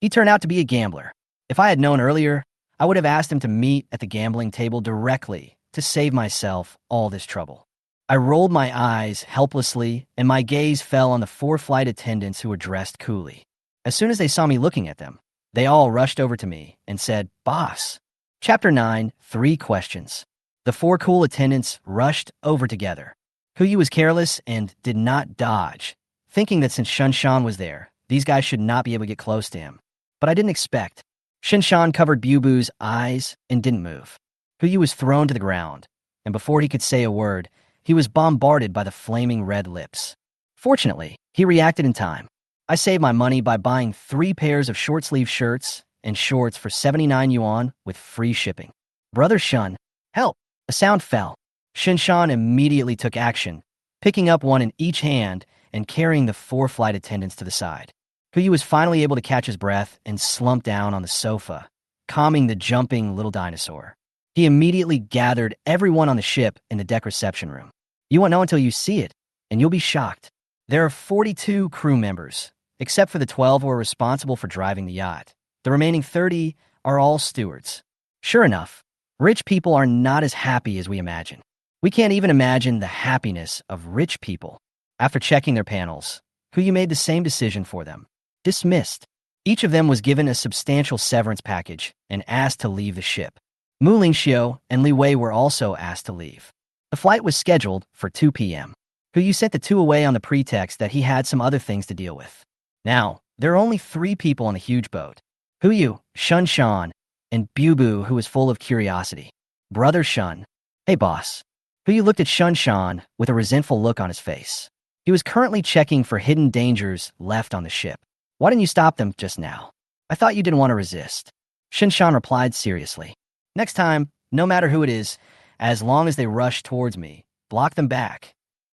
He turned out to be a gambler. If I had known earlier, I would have asked him to meet at the gambling table directly to save myself all this trouble. I rolled my eyes helplessly, and my gaze fell on the 4 flight attendants who were dressed coolly. As soon as they saw me looking at them, they all rushed over to me and said, "Boss." Chapter 9, 3 questions. The 4 cool attendants rushed over together. Huyu was careless and did not dodge, thinking that since Shunshan was there, these guys should not be able to get close to him. But I didn't expect. Shinshan covered Bubu's eyes and didn't move. Huyu was thrown to the ground, and before he could say a word, he was bombarded by the flaming red lips. Fortunately, he reacted in time. I saved my money by buying 3 pairs of short-sleeve shirts and shorts for 79 yuan with free shipping. "Brother Shun, help!" A sound fell. Shinshan immediately took action, picking up one in each hand and carrying the 4 flight attendants to the side. Huyu was finally able to catch his breath and slumped down on the sofa, calming the jumping little dinosaur. He immediately gathered everyone on the ship in the deck reception room. "You won't know until you see it, and you'll be shocked. There are 42 crew members, except for the 12 who are responsible for driving the yacht. The remaining 30 are all stewards." Sure enough, rich people are not as happy as we imagine. We can't even imagine the happiness of rich people. After checking their panels, Huyu made the same decision for them. Dismissed. Each of them was given a substantial severance package and asked to leave the ship. Mu Lingxiu and Li Wei were also asked to leave. The flight was scheduled for 2 p.m. Huyu sent the 2 away on the pretext that he had some other things to deal with. Now, there are only 3 people on the huge boat. Huyu, Shunshan, and Bubu, who was full of curiosity. "Brother Shun." "Hey, boss." Huyu looked at Shunshan with a resentful look on his face. He was currently checking for hidden dangers left on the ship. "Why didn't you stop them just now? I thought you didn't want to resist." Shinshan replied seriously. "Next time, no matter who it is, as long as they rush towards me, block them back."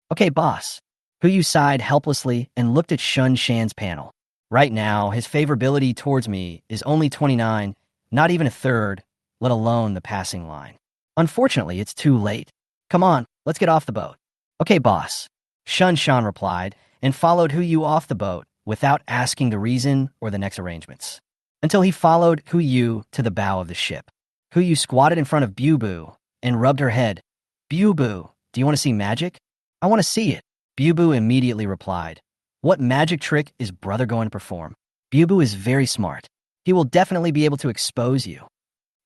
"Okay, boss." Huyu sighed helplessly and looked at Shunshan's panel. Right now, his favorability towards me is only 29, not even a third, let alone the passing line. Unfortunately, it's too late. "Come on, let's get off the boat." "Okay, boss." Shunshan replied and followed Huyu off the boat without asking the reason or the next arrangements, until he followed Huyu to the bow of the ship. Huyu squatted in front of Bubu and rubbed her head. "Bubu, do you want to see magic?" "I want to see it." Bubu immediately replied. "What magic trick is brother going to perform?" "Bubu is very smart. He will definitely be able to expose you."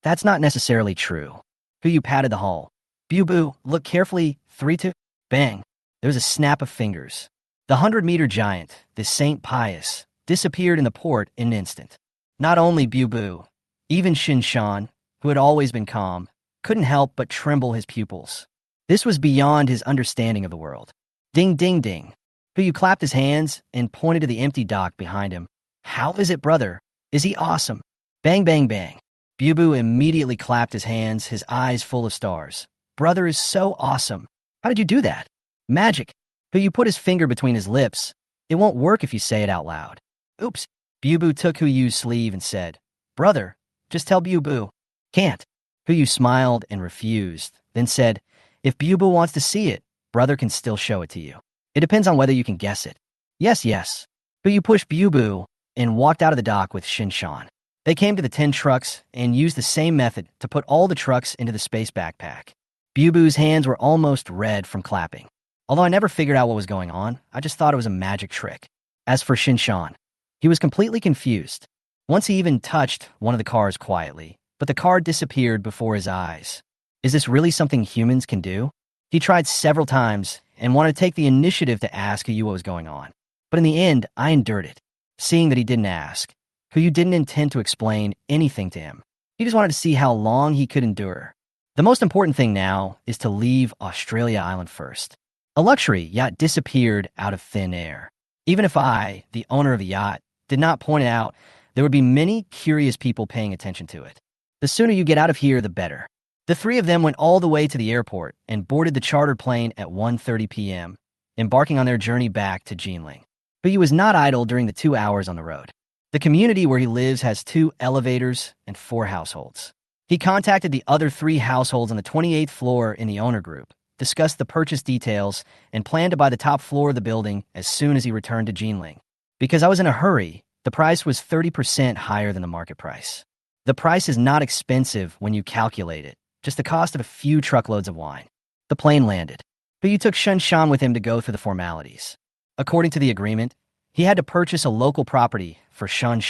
"That's not necessarily true." Huyu patted the hull. "Bubu, look carefully. 3, 2, bang." There was a snap of fingers. The 100-meter giant, the St. Pius, disappeared in the port in an instant. Not only Bubu, even Shinshan, who had always been calm, couldn't help but tremble his pupils. This was beyond his understanding of the world. Ding, ding, ding. Huyu clapped his hands and pointed to the empty dock behind him. "How is it, brother? Is he awesome?" Bang, bang, bang. Bubu immediately clapped his hands, his eyes full of stars. "Brother is so awesome. How did you do that?" "Magic." Huyu put his finger between his lips. "It won't work if you say it out loud." "Oops." Bubu took Huyu's sleeve and said, "Brother, just tell Bubu." "Can't." Huyu smiled and refused, then said, "If Bubu wants to see it, brother can still show it to you. It depends on whether you can guess it." "Yes, yes." Huyu pushed Bubu and walked out of the dock with Shinshan. They came to the 10 trucks and used the same method to put all the trucks into the space backpack. Bubu's hands were almost red from clapping. Although I never figured out what was going on, I just thought it was a magic trick. As for Shinshan, He was completely confused. Once he even touched one of the cars quietly, but the car disappeared before his eyes. Is this really something humans can do? He tried several times and wanted to take the initiative to ask Yu what was going on. But in the end, I endured it, seeing that he didn't ask. Yu didn't intend to explain anything to him. He just wanted to see how long he could endure. The most important thing now is to leave Australia Island first. A luxury yacht disappeared out of thin air. Even if I, the owner of the yacht, did not point it out, there would be many curious people paying attention to it. The sooner you get out of here, the better. The three of them went all the way to the airport and boarded the chartered plane at 1:30 p.m., embarking on their journey back to Jinling. But he was not idle during the 2 hours on the road. The community where he lives has 2 elevators and 4 households. He contacted the other 3 households on the 28th floor in the owner group, discussed the purchase details, and planned to buy the top floor of the building as soon as he returned to Jinling. Because I was in a hurry, the price was 30% higher than the market price. The price is not expensive when you calculate it, just the cost of a few truckloads of wine. The plane landed, but you took Shan with him to go through the formalities. According to the agreement, he had to purchase a local property for Shan,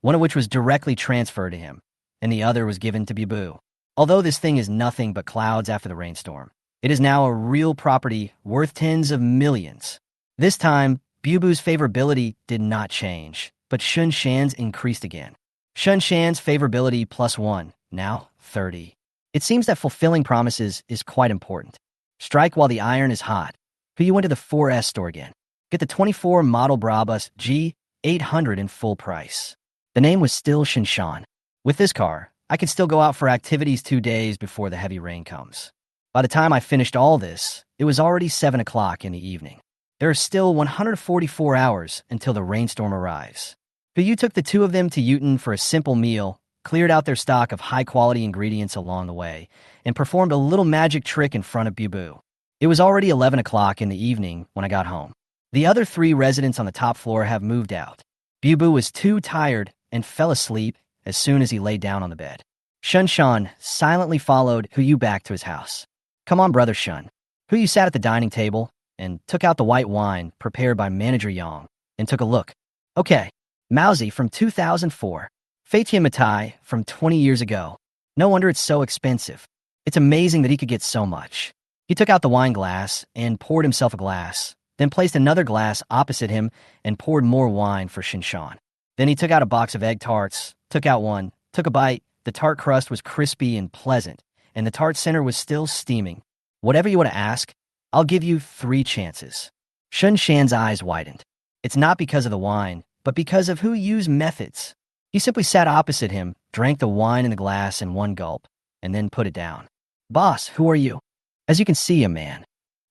one of which was directly transferred to him, and the other was given to Bibu. Although this thing is nothing but clouds after the rainstorm, it is now a real property worth tens of millions. This time, Bibu's favorability did not change, but Shan's increased again. Shan's favorability +1, now 30. It seems that fulfilling promises is quite important. Strike while the iron is hot. You went to the 4S store again. Get the 24 model Brabus G800 in full price. The name was still Shan. With this car, I could still go out for activities 2 days before the heavy rain comes. By the time I finished all this, it was already 7 o'clock in the evening. There are still 144 hours until the rainstorm arrives. Yu took the 2 of them to Uton for a simple meal, cleared out their stock of high-quality ingredients along the way, and performed a little magic trick in front of Bibu. It was already 11 o'clock in the evening when I got home. The other 3 residents on the top floor have moved out. Bibu was too tired and fell asleep as soon as he lay down on the bed. Shan silently followed Yu back to his house. Come on, brother Shun. Yu sat at the dining table and took out the white wine prepared by Manager Yang and took a look. Okay, Mauzi from 2004. Fatia Matai from 20 years ago. No wonder it's so expensive. It's amazing that he could get so much. He took out the wine glass and poured himself a glass, then placed another glass opposite him and poured more wine for Shan. Then he took out a box of egg tarts, took out one, took a bite. The tart crust was crispy and pleasant, and the tart center was still steaming. Whatever you want to ask, I'll give you 3 chances. Shan's eyes widened. It's not because of the wine, but because of Yu's methods. He simply sat opposite him, drank the wine in the glass in one gulp, and then put it down. Boss, who are you? As you can see, a man.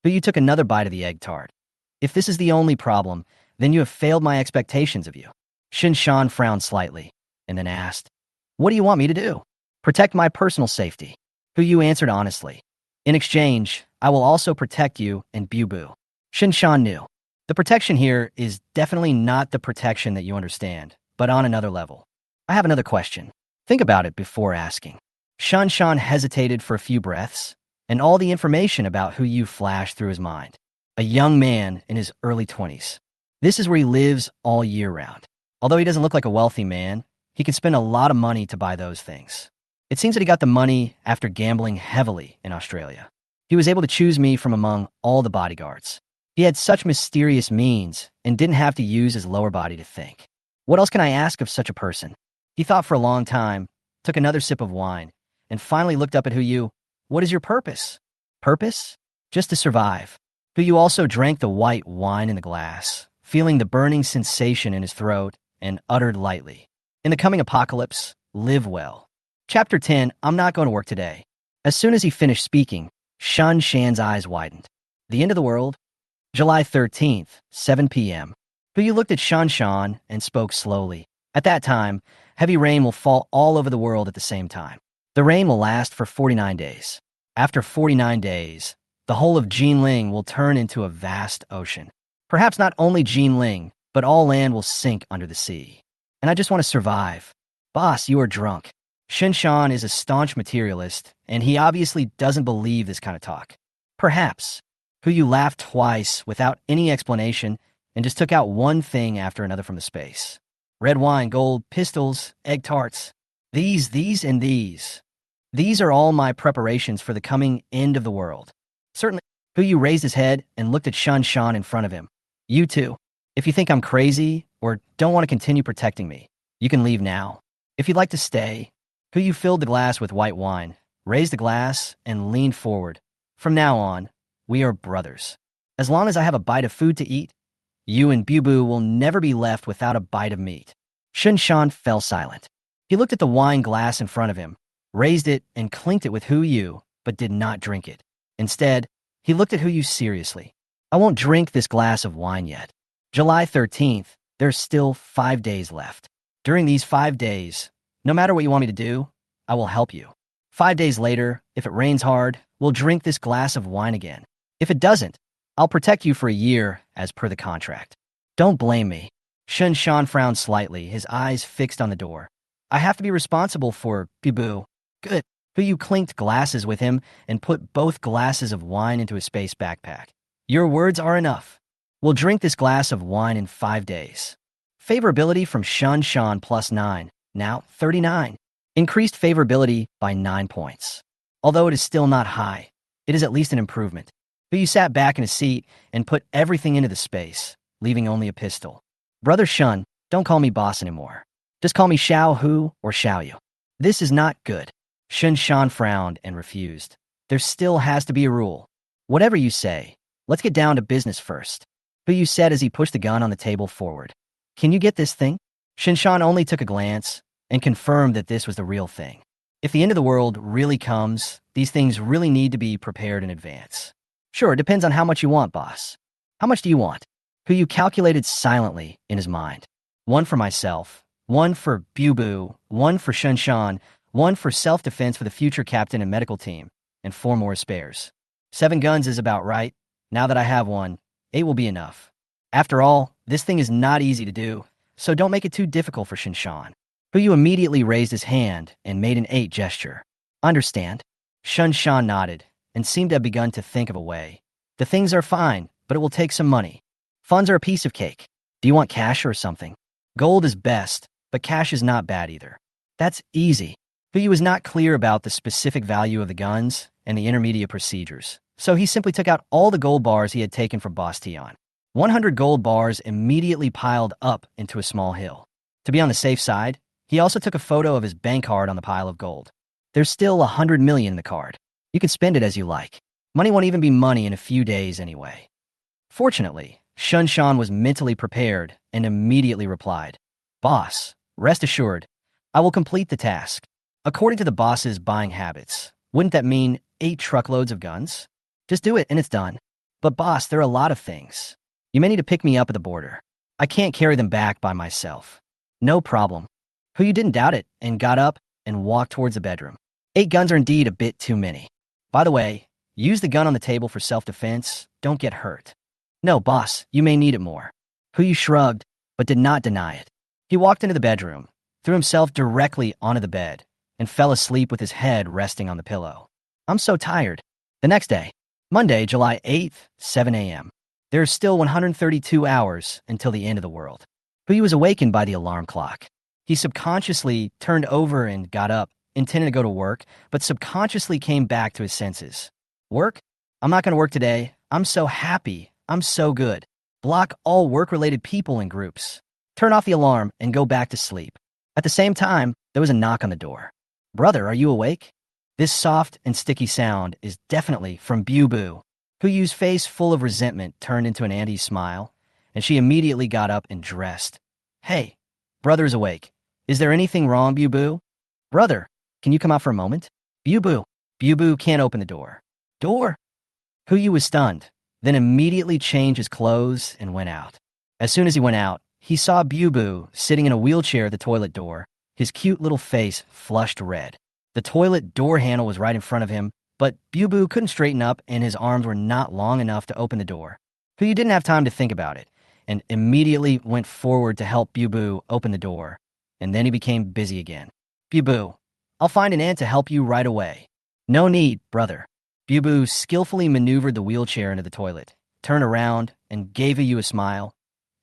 Yu took another bite of the egg tart. If this is the only problem, then you have failed my expectations of you. Shan frowned slightly, and then asked, What do you want me to do? Protect my personal safety. Yu answered honestly. In exchange, I will also protect you and Bibu. Shan knew. The protection here is definitely not the protection that you understand, but on another level. I have another question. Think about it before asking. Shan hesitated for a few breaths, and all the information about Yu flashed through his mind. A young man in his early 20s. This is where he lives all year round. Although he doesn't look like a wealthy man, he can spend a lot of money to buy those things. It seems that he got the money after gambling heavily in Australia. He was able to choose me from among all the bodyguards. He had such mysterious means and didn't have to use his lower body to think. What else can I ask of such a person? He thought for a long time, took another sip of wine, and finally looked up at Yu. What is your purpose? Purpose? Just to survive. Yu also drank the white wine in the glass, feeling the burning sensation in his throat, and uttered lightly. In the coming apocalypse, live well. Chapter 10, I'm not going to work today. As soon as he finished speaking, Shan's eyes widened. The end of the world? July 13th, 7 p.m. Yu looked at Shan and spoke slowly. At that time, heavy rain will fall all over the world at the same time. The rain will last for 49 days. After 49 days, the whole of Jinling will turn into a vast ocean. Perhaps not only Jinling, but all land will sink under the sea. And I just want to survive. Boss, you are drunk. Shan is a staunch materialist, and he obviously doesn't believe this kind of talk. Perhaps. Yu laughed twice without any explanation and just took out one thing after another from the space. Red wine, gold, pistols, egg tarts. These, and these. These are all my preparations for the coming end of the world. Certainly. Huyu raised his head and looked at Shun Shan in front of him. You too. If you think I'm crazy or don't want to continue protecting me, you can leave now. If you'd like to stay. Huyu filled the glass with white wine, raised the glass, and leaned forward. From now on, we are brothers. As long as I have a bite of food to eat, you and Bubu will never be left without a bite of meat. Shun Shan fell silent. He looked at the wine glass in front of him, raised it, and clinked it with Huyu, but did not drink it. Instead, he looked at Huyu seriously. I won't drink this glass of wine yet. July 13th, there's still 5 days left. During these 5 days, no matter what you want me to do, I will help you. 5 days later, if it rains hard, we'll drink this glass of wine again. If it doesn't, I'll protect you for a year as per the contract. Don't blame me. Shun Shan frowned slightly, his eyes fixed on the door. I have to be responsible for Bibu. Good. Huyu clinked glasses with him and put both glasses of wine into his space backpack. Your words are enough. We'll drink this glass of wine in 5 days. Favorability from Shun Shan +9, now 39. Increased favorability by 9 points. Although it is still not high, it is at least an improvement. Huyu sat back in his seat and put everything into the space, leaving only a pistol. Brother Shun, don't call me boss anymore. Just call me Xiao Hu or Xiao Yu. This is not good. Shun Shan frowned and refused. There still has to be a rule. Whatever you say, let's get down to business first. Huyu said as he pushed the gun on the table forward. Can you get this thing? Shun Shan only took a glance and confirmed that this was the real thing. If the end of the world really comes, these things really need to be prepared in advance. Sure, it depends on how much you want, boss. How much do you want? Huyu calculated silently in his mind. 1 for myself, 1 for Bubu, 1 for Shun Shan, 1 for self-defense for the future captain and medical team, and 4 more spares. 7 guns is about right. Now that I have 1, 8 will be enough. After all, this thing is not easy to do, so don't make it too difficult for Shun Shan. Huyu immediately raised his hand and made an 8 gesture. Understand? Shun Shan nodded and seemed to have begun to think of a way. The things are fine, but it will take some money. Funds are a piece of cake. Do you want cash or something? Gold is best, but cash is not bad either. That's easy. Huyu was not clear about the specific value of the guns and the intermediate procedures, so he simply took out all the gold bars he had taken from Boss Tion. 100 gold bars immediately piled up into a small hill. To be on the safe side, he also took a photo of his bank card on the pile of gold. There's still 100 million in the card. You can spend it as you like. Money won't even be money in a few days anyway. Fortunately, Shun Shan was mentally prepared and immediately replied, Boss, rest assured, I will complete the task. According to the boss's buying habits, wouldn't that mean 8 truckloads of guns? Just do it and it's done. But boss, there are a lot of things. You may need to pick me up at the border. I can't carry them back by myself. No problem. Huyu didn't doubt it and got up and walked towards the bedroom. 8 guns are indeed a bit too many. By the way, use the gun on the table for self-defense. Don't get hurt. No, boss, you may need it more. Huyu shrugged, but did not deny it. He walked into the bedroom, threw himself directly onto the bed, and fell asleep with his head resting on the pillow. I'm so tired. The next day, Monday, July 8th, 7 a.m. There are still 132 hours until the end of the world. Huyu was awakened by the alarm clock. He subconsciously turned over and got up, intending to go to work, but subconsciously came back to his senses. Work? I'm not going to work today. I'm so happy. I'm so good. Block all work-related people and groups. Turn off the alarm and go back to sleep. At the same time, there was a knock on the door. Brother, are you awake? This soft and sticky sound is definitely from Bubu, Huyu's face full of resentment turned into an Andy's smile, and she immediately got up and dressed. Hey, brother's awake. Is there anything wrong, Bubu? Brother, can you come out for a moment? Bubu. Bubu can't open the door. Door? Huyu was stunned, then immediately changed his clothes and went out. As soon as he went out, he saw Bubu sitting in a wheelchair at the toilet door, his cute little face flushed red. The toilet door handle was right in front of him, but Bubu couldn't straighten up and his arms were not long enough to open the door. Huyu didn't have time to think about it, and immediately went forward to help Bubu open the door, and then he became busy again. Bubu, I'll find an ant to help you right away. No need, brother. Bubu skillfully maneuvered the wheelchair into the toilet, turned around, and gave Huyu a smile.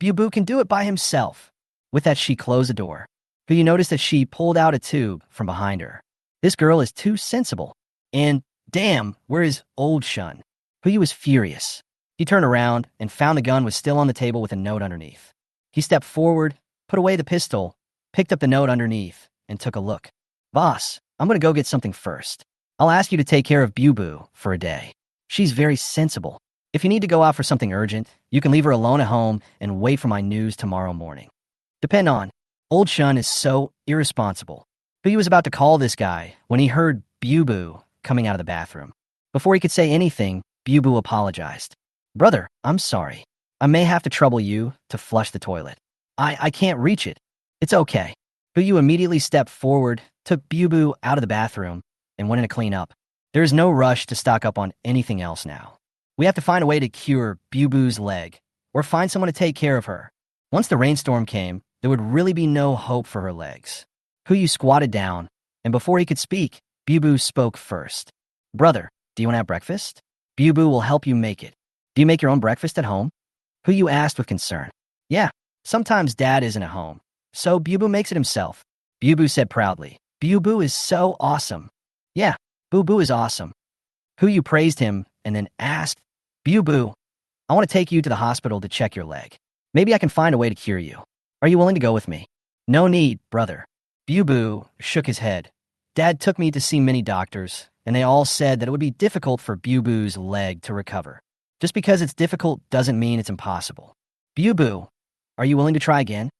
Bu can do it by himself. With that, she closed the door. But you noticed that she pulled out a tube from behind her. This girl is too sensible. And, damn, where is old Shun? He was furious. He turned around and found the gun was still on the table with a note underneath. He stepped forward, put away the pistol, picked up the note underneath, and took a look. Boss, I'm gonna go get something first. I'll ask you to take care of Bu for a day. She's very sensible. If you need to go out for something urgent, you can leave her alone at home and wait for my news tomorrow morning. Depend on. Old Shun is so irresponsible. But he was about to call this guy when he heard Bu coming out of the bathroom. Before he could say anything, Bu apologized. Brother, I'm sorry. I may have to trouble you to flush the toilet. I can't reach it. It's okay. Bu immediately stepped forward, took Bu out of the bathroom, and went in to clean up. There is no rush to stock up on anything else now. We have to find a way to cure Bu's leg, or find someone to take care of her. Once the rainstorm came, there would really be no hope for her legs. Huyu squatted down, and before he could speak, Bu spoke first. Brother, do you want to have breakfast? Bu will help you make it. Do you make your own breakfast at home? Huyu asked with concern. Yeah, sometimes Dad isn't at home, so Bu makes it himself. Bu said proudly. Bu is so awesome. Yeah, Bu is awesome. Huyu praised him and then asked, Bu, I want to take you to the hospital to check your leg. Maybe I can find a way to cure you. Are you willing to go with me? No need, brother. Bu shook his head. Dad took me to see many doctors, and they all said that it would be difficult for Bu's leg to recover. Just because it's difficult doesn't mean it's impossible. Bu, are you willing to try again?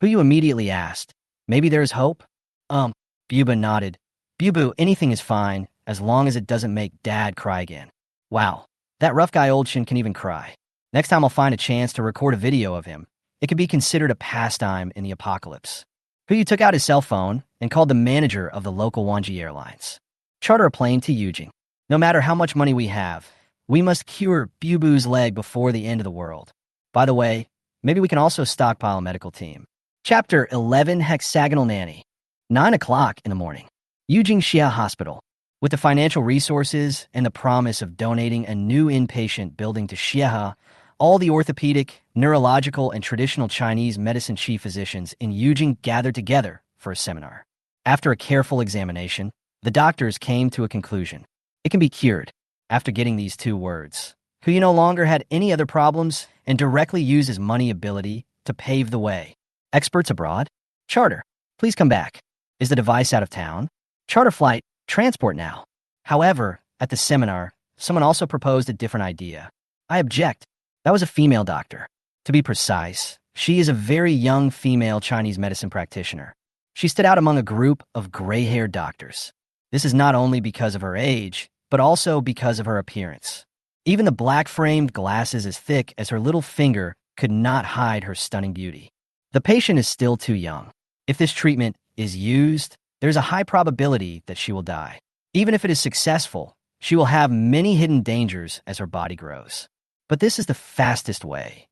Huyu immediately asked. Maybe there is hope? Bu nodded. Bu, anything is fine, as long as it doesn't make Dad cry again. Wow, that rough guy Old Shin can even cry. Next time I'll find a chance to record a video of him. It could be considered a pastime in the apocalypse. Huyu took out his cell phone and called the manager of the local Wanji Airlines. Charter a plane to Yujing. No matter how much money we have, we must cure Bu's leg before the end of the world. By the way, maybe we can also stockpile a medical team. Chapter 11 Hexagonal Nanny. 9 o'clock in the morning. Yujing Xia Hospital. With the financial resources and the promise of donating a new inpatient building to Xiehe, all the orthopedic, neurological, and traditional Chinese medicine chief physicians in Yujing gathered together for a seminar. After a careful examination, the doctors came to a conclusion. It can be cured. After getting these two words, Huyu no longer had any other problems and directly used his money ability to pave the way. Experts abroad? Charter, please come back. Is the device out of town? Charter flight, transport now. However, at the seminar, someone also proposed a different idea. I object. That was a female doctor. To be precise, she is a very young female Chinese medicine practitioner. She stood out among a group of gray-haired doctors. This is not only because of her age, but also because of her appearance. Even the black-framed glasses as thick as her little finger could not hide her stunning beauty. The patient is still too young. If this treatment is used, there's a high probability that she will die. Even if it is successful, she will have many hidden dangers as her body grows. But this is the fastest way.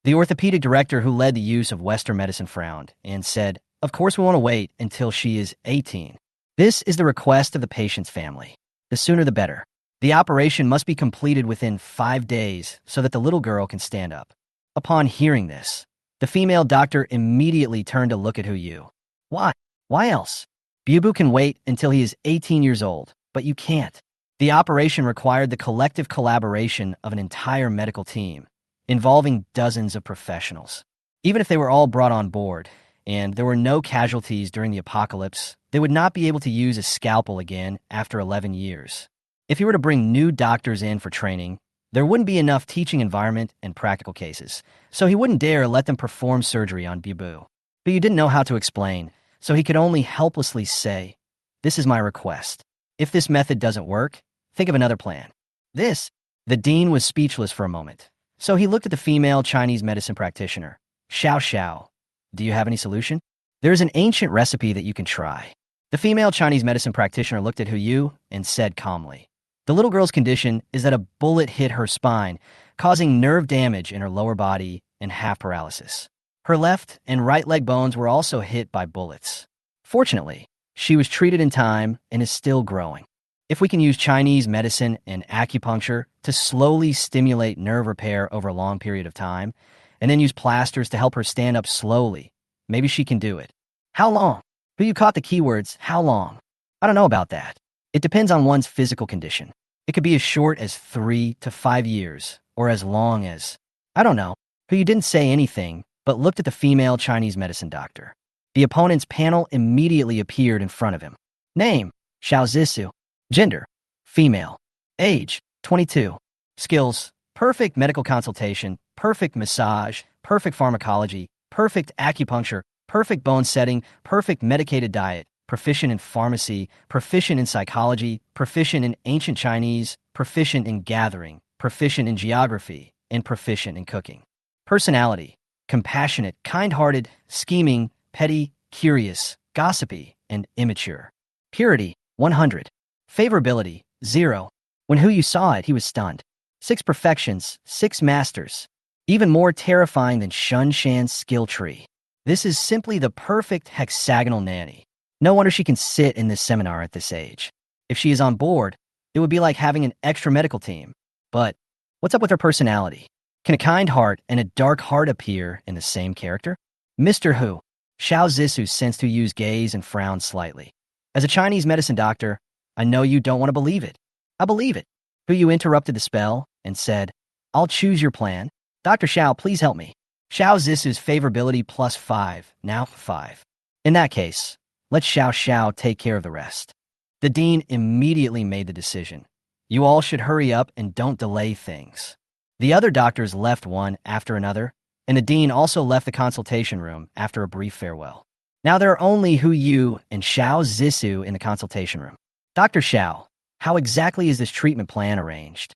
The orthopedic director who led the use of Western medicine frowned and said, of course we want to wait until she is 18. This is the request of the patient's family. The sooner the better. The operation must be completed within 5 days so that the little girl can stand up. Upon hearing this, the female doctor immediately turned to look at Huyu. Why? Why else? Bu can wait until he is 18 years old, but you can't. The operation required the collective collaboration of an entire medical team, involving dozens of professionals. Even if they were all brought on board, and there were no casualties during the apocalypse, they would not be able to use a scalpel again after 11 years. If you were to bring new doctors in for training, there wouldn't be enough teaching environment and practical cases, so he wouldn't dare let them perform surgery on Bu. But you didn't know how to explain, so he could only helplessly say, this is my request. If this method doesn't work, think of another plan. The dean was speechless for a moment, so he looked at the female Chinese medicine practitioner. Xiao, do you have any solution? There is an ancient recipe that you can try. The female Chinese medicine practitioner looked at Huyu and said calmly, the little girl's condition is that a bullet hit her spine, causing nerve damage in her lower body and half paralysis. Her left and right leg bones were also hit by bullets. Fortunately, she was treated in time and is still growing. If we can use Chinese medicine and acupuncture to slowly stimulate nerve repair over a long period of time, and then use plasters to help her stand up slowly. Maybe she can do it. How long? Who you caught the keywords, how long? I don't know about that. It depends on one's physical condition. It could be as short as 3 to 5 years, or as long as, I don't know. Who you didn't say anything, but looked at the female Chinese medicine doctor. The opponent's panel immediately appeared in front of him. Name, Xiao Zissou. Gender, female. Age, 22. Skills, perfect medical consultation, perfect massage, perfect pharmacology, perfect acupuncture, perfect bone setting, perfect medicated diet, proficient in pharmacy, proficient in psychology, proficient in ancient Chinese, proficient in gathering, proficient in geography, and proficient in cooking. Personality, compassionate, kind-hearted, scheming, petty, curious, gossipy, and immature. Purity, 100. Favorability, 0. When Who You saw it, he was stunned. 6 perfections, 6 masters. Even more terrifying than Shun Shan's skill tree. This is simply the perfect hexagonal nanny. No wonder she can sit in this seminar at this age. If she is on board, it would be like having an extra medical team. But what's up with her personality? Can a kind heart and a dark heart appear in the same character? Mr. Hu. Xiao Zissou sensed Yu's gaze and frowned slightly. As a Chinese medicine doctor, I know you don't want to believe it. I believe it. Yu interrupted the spell and said, I'll choose your plan. Dr. Xiao, please help me. Xiao Zissou's favorability plus 5, now 5. In that case, let Xiao take care of the rest. The dean immediately made the decision. You all should hurry up and don't delay things. The other doctors left one after another, and the dean also left the consultation room after a brief farewell. Now there are only Yu and Xiao Zissou in the consultation room. Dr. Xiao, how exactly is this treatment plan arranged?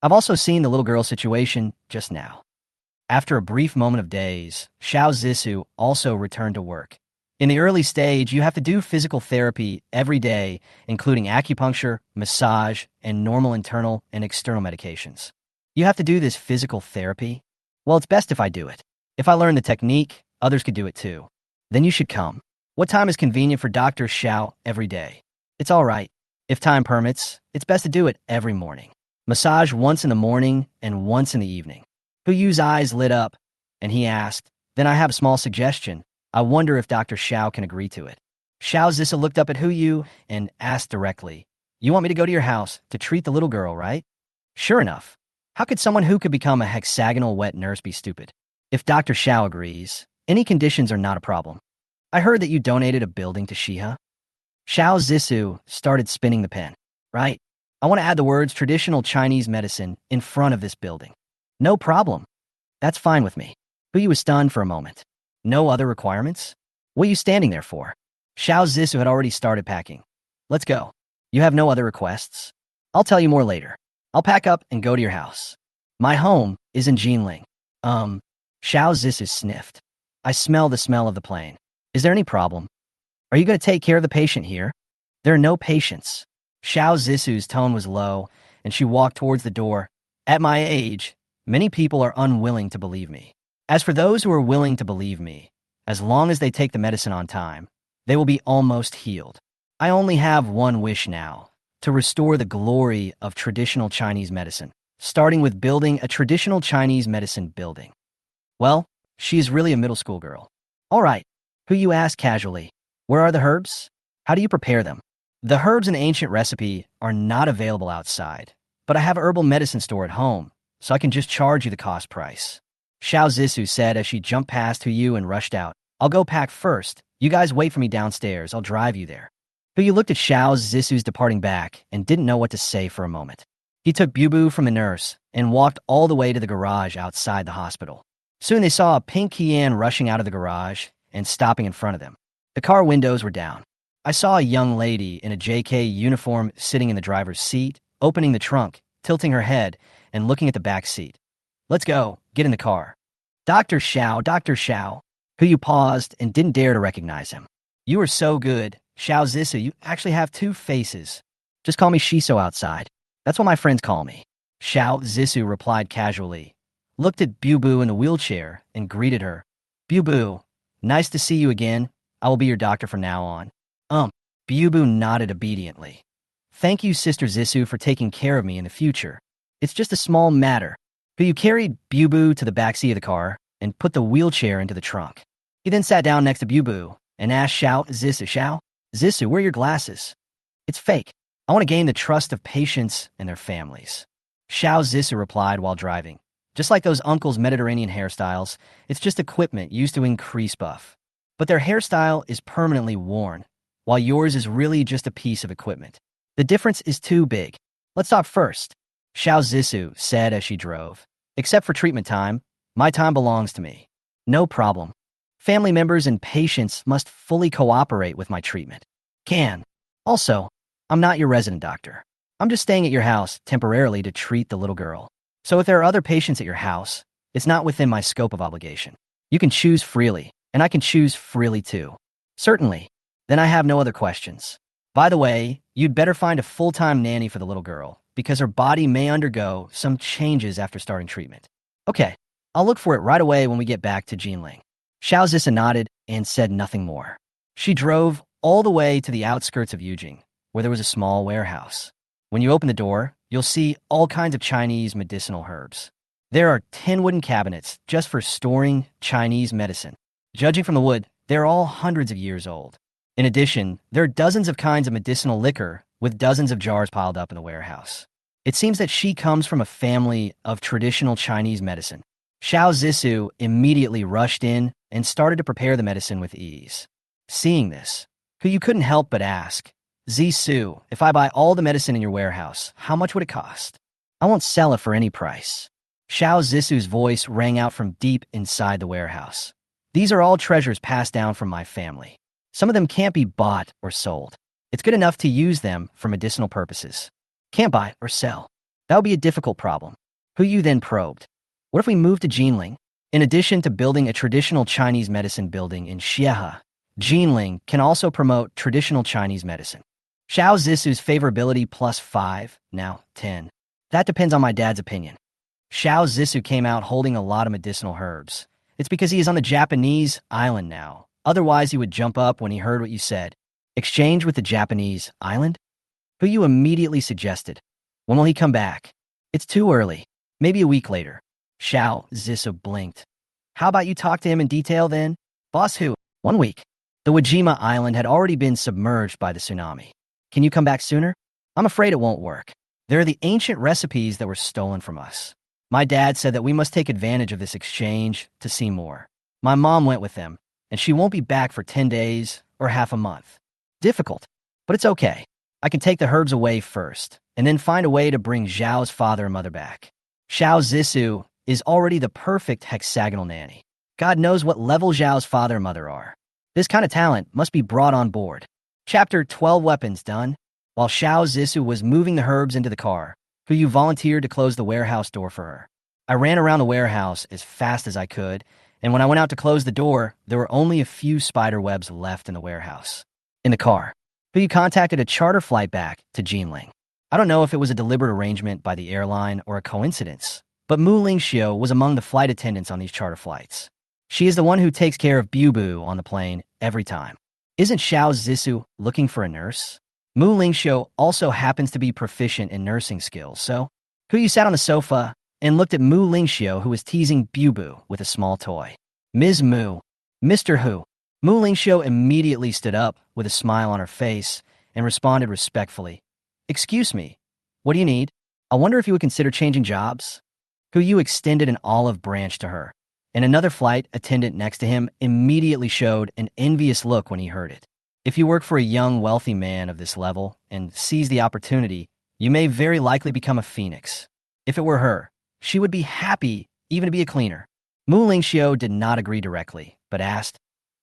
I've also seen the little girl situation just now. After a brief moment of daze, Xiao Zissou also returned to work. In the early stage, you have to do physical therapy every day, including acupuncture, massage, and normal internal and external medications. You have to do this physical therapy? Well, it's best if I do it. If I learn the technique, others could do it too. Then you should come. What time is convenient for Dr. Xiao every day? It's all right. If time permits, it's best to do it every morning. Massage once in the morning and once in the evening. Yu's eyes lit up, and he asked, Then I have a small suggestion. I wonder if Dr. Xiao can agree to it. Xiao Zissou looked up at Yu and asked directly, You want me to go to your house to treat the little girl, right? Sure enough. How could someone who could become a hexagonal wet nurse be stupid? If Dr. Xiao agrees, any conditions are not a problem. I heard that you donated a building to Shiha. Xiao Zissou started spinning the pen. Right. I want to add the words traditional Chinese medicine in front of this building. No problem. That's fine with me. Yu was stunned for a moment. No other requirements? What are you standing there for? Xiao Zissou had already started packing. Let's go. You have no other requests? I'll tell you more later. I'll pack up and go to your house. My home is in Jinling. Xiao Zissou sniffed. I smell the smell of the plane. Is there any problem? Are you going to take care of the patient here? There are no patients. Xiao Zissou's tone was low, and she walked towards the door. At my age, many people are unwilling to believe me. As for those who are willing to believe me, as long as they take the medicine on time, they will be almost healed. I only have one wish now, to restore the glory of traditional Chinese medicine, starting with building a traditional Chinese medicine building. Well, she is really a middle school girl. All right, Yu asked casually, where are the herbs? How do you prepare them? The herbs in the ancient recipe are not available outside, but I have a herbal medicine store at home, so I can just charge you the cost price. Xiao Zissou said as she jumped past Yu and rushed out. I'll go pack first. You guys wait for me downstairs. I'll drive you there. Yu looked at Xiao Zissou's departing back and didn't know what to say for a moment. He took Bubu from the nurse and walked all the way to the garage outside the hospital. Soon they saw a pink Qian rushing out of the garage and stopping in front of them. The car windows were down. I saw a young lady in a JK uniform sitting in the driver's seat, opening the trunk, tilting her head, and looking at the back seat. Let's go. Get in the car. Dr. Xiao, Dr. Xiao. Yu paused and didn't dare to recognize him. You are so good. Xiao Zissou, you actually have 2 faces. Just call me Shiso outside. That's what my friends call me. Xiao Zissou replied casually, looked at Bubu in the wheelchair, and greeted her. Bubu, nice to see you again. I will be your doctor from now on. Bubu nodded obediently. Thank you, Sister Zissou, for taking care of me in the future. It's just a small matter. Yu carried Bubu to the backseat of the car, and put the wheelchair into the trunk. He then sat down next to Bubu and asked Xiao, Zisu, where are your glasses? It's fake. I want to gain the trust of patients and their families. Xiao Zisu replied while driving. Just like those uncles' Mediterranean hairstyles, it's just equipment used to increase buff. But their hairstyle is permanently worn, while yours is really just a piece of equipment. The difference is too big. Let's talk first, Xiao Zisu said as she drove. Except for treatment time, my time belongs to me. No problem. Family members and patients must fully cooperate with my treatment. Also, I'm not your resident doctor. I'm just staying at your house temporarily to treat the little girl. So if there are other patients at your house, it's not within my scope of obligation. You can choose freely, and I can choose freely too. Certainly. Then I have no other questions. By the way, you'd better find a full-time nanny for the little girl, because her body may undergo some changes after starting treatment. Okay, I'll look for it right away when we get back to Jinling. Xiao Zisa nodded and said nothing more. She drove all the way to the outskirts of Yujing, where there was a small warehouse. When you open the door, you'll see all kinds of Chinese medicinal herbs. There are 10 wooden cabinets just for storing Chinese medicine. Judging from the wood, they're all hundreds of years old. In addition, there are dozens of kinds of medicinal liquor with dozens of jars piled up in the warehouse. It seems that she comes from a family of traditional Chinese medicine. Xiao Zisu immediately rushed in and started to prepare the medicine with ease. Seeing this, you couldn't help but ask, Zisu, if I buy all the medicine in your warehouse, how much would it cost? I won't sell it for any price. Xiao Zisu's voice rang out from deep inside the warehouse. These are all treasures passed down from my family. Some of them can't be bought or sold. It's good enough to use them for medicinal purposes. Can't buy or sell. That would be a difficult problem. You then probed. What if we move to Jinling? In addition to building a traditional Chinese medicine building in Xiehe, Jinling can also promote traditional Chinese medicine. Xiao Zisu's favorability +5, now 10. That depends on my dad's opinion. Xiao Zisu came out holding a lot of medicinal herbs. It's because he is on the Japanese island now. Otherwise, he would jump up when he heard what you said. Exchange with the Japanese island? You immediately suggested. When will he come back? It's too early. Maybe a week later. Xiao Zisu blinked. How about you talk to him in detail then? Boss who? 1 week. The Wajima island had already been submerged by the tsunami. Can you come back sooner? I'm afraid it won't work. There are the ancient recipes that were stolen from us. My dad said that we must take advantage of this exchange to see more. My mom went with them, and she won't be back for 10 days or half a month. Difficult, but it's okay. I can take the herbs away first, and then find a way to bring Zhao's father and mother back. Xiao Zisu is already the perfect hexagonal nanny. God knows what level Zhao's father and mother are. This kind of talent must be brought on board. Chapter 12 Weapons done. While Xiao Zisu was moving the herbs into the car, you volunteered to close the warehouse door for her. I ran around the warehouse as fast as I could, and when I went out to close the door, there were only a few spider webs left in the warehouse. In the car, you contacted a charter flight back to Jinling. I don't know if it was a deliberate arrangement by the airline or a coincidence, but Mu Lingxiu was among the flight attendants on these charter flights. She is the one who takes care of Bubu on the plane every time. Isn't Xiao Zisu looking for a nurse? Mu Lingxiu also happens to be proficient in nursing skills, so you sat on the sofa and looked at Mu Lingxiu, who was teasing Bubu with a small toy. Ms. Mu. Mr. Hu. Mu Lingxiu immediately stood up with a smile on her face and responded respectfully. Excuse me, what do you need? I wonder if you would consider changing jobs? Yu extended an olive branch to her, and another flight attendant next to him immediately showed an envious look when he heard it. If you work for a young, wealthy man of this level and seize the opportunity, you may very likely become a phoenix. If it were her, she would be happy even to be a cleaner. Mu Lingxiu did not agree directly, but asked,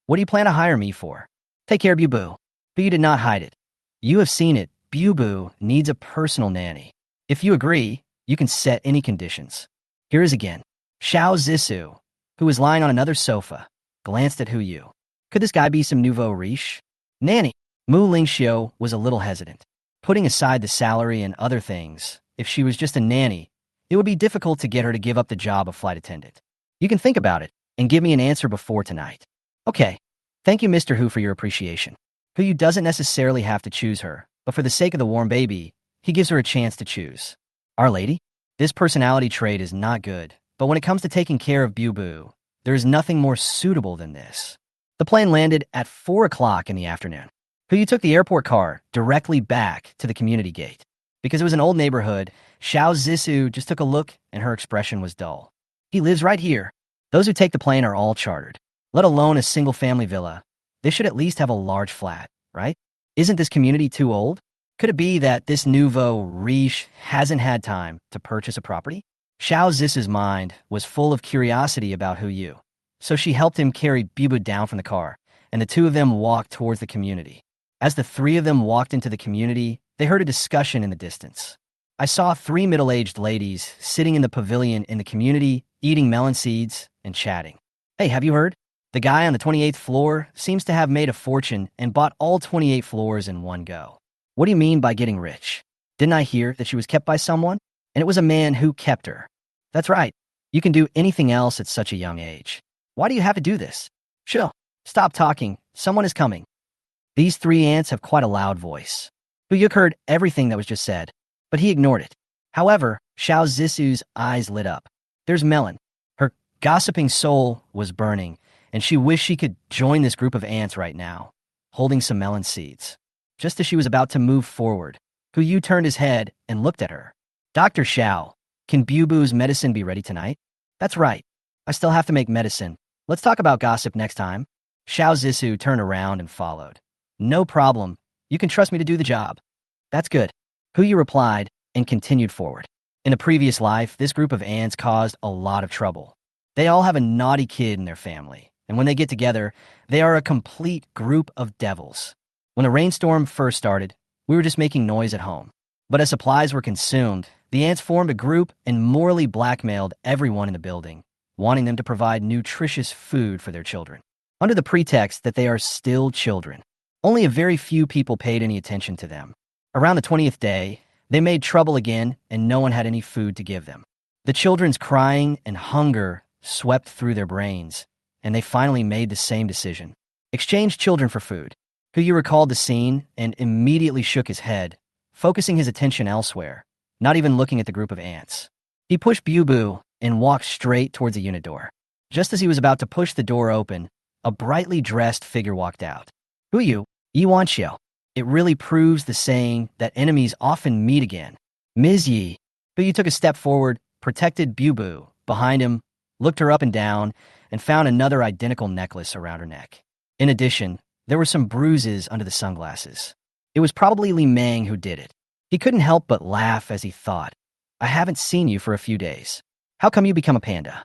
what do you plan to hire me for? Take care of Bubu. But you did not hide it. You have seen it. Bubu needs a personal nanny. If you agree, you can set any conditions. Here is again. Xiao Zisu, who was lying on another sofa, glanced at Yu. Could this guy be some nouveau riche? Nanny. Mu Lingxiu was a little hesitant. Putting aside the salary and other things, if she was just a nanny, it would be difficult to get her to give up the job of flight attendant. You can think about it and give me an answer before tonight. Okay. Thank you, Mr. Hu, for your appreciation. Yu doesn't necessarily have to choose her, but for the sake of the warm baby, he gives her a chance to choose. Our lady? This personality trait is not good, but when it comes to taking care of Bubu, There is nothing more suitable than this. The plane landed at 4 o'clock in the afternoon. You took the airport car directly back to the community gate. Because it was an old neighborhood, Xiao Zissou just took a look and her expression was dull. He lives right here. Those who take the plane are all chartered, let alone a single-family villa. They should at least have a large flat, right? Isn't this community too old? Could it be that this nouveau riche hasn't had time to purchase a property? Xiao Zissou's mind was full of curiosity about Hu Yu, so she helped him carry Bibu down from the car, and the two of them walked towards the community. As the three of them walked into the community, they heard a discussion in the distance. I saw 3 middle-aged ladies sitting in the pavilion in the community, eating melon seeds and chatting. Hey, have you heard? The guy on the 28th floor seems to have made a fortune and bought all 28 floors in one go. What do you mean by getting rich? Didn't I hear that she was kept by someone? And it was a man who kept her. That's right. You can do anything else at such a young age. Why do you have to do this? Chill. Stop talking. Someone is coming. These 3 ants have quite a loud voice. Huyuk heard everything that was just said, but he ignored it. However, Xiao Zissou's eyes lit up. There's Melon. Her gossiping soul was burning, and she wished she could join this group of ants right now, holding some melon seeds. Just as she was about to move forward, Huyu turned his head and looked at her. Dr. Xiao, can Bubu's medicine be ready tonight? That's right. I still have to make medicine. Let's talk about gossip next time. Xiao Zissou turned around and followed. No problem. You can trust me to do the job. That's good. Huyu replied and continued forward. In a previous life, this group of ants caused a lot of trouble. They all have a naughty kid in their family, and when they get together, they are a complete group of devils. When the rainstorm first started, we were just making noise at home. But as supplies were consumed, the ants formed a group and morally blackmailed everyone in the building, wanting them to provide nutritious food for their children, under the pretext that they are still children. Only a very few people paid any attention to them. Around the 20th day, they made trouble again, and no one had any food to give them. The children's crying and hunger swept through their brains, and they finally made the same decision. Exchange children for food. Huyu recalled the scene and immediately shook his head, focusing his attention elsewhere, not even looking at the group of ants. He pushed Bubu and walked straight towards the unit door. Just as he was about to push the door open, a brightly dressed figure walked out. Huyu, Yiwanxiao. It really proves the saying that enemies often meet again. Ms. Yi. Huyu took a step forward, protected Bubu behind him, looked her up and down, and found another identical necklace around her neck. In addition, there were some bruises under the sunglasses. It was probably Li Meng who did it. He couldn't help but laugh as he thought, I haven't seen you for a few days. How come you become a panda?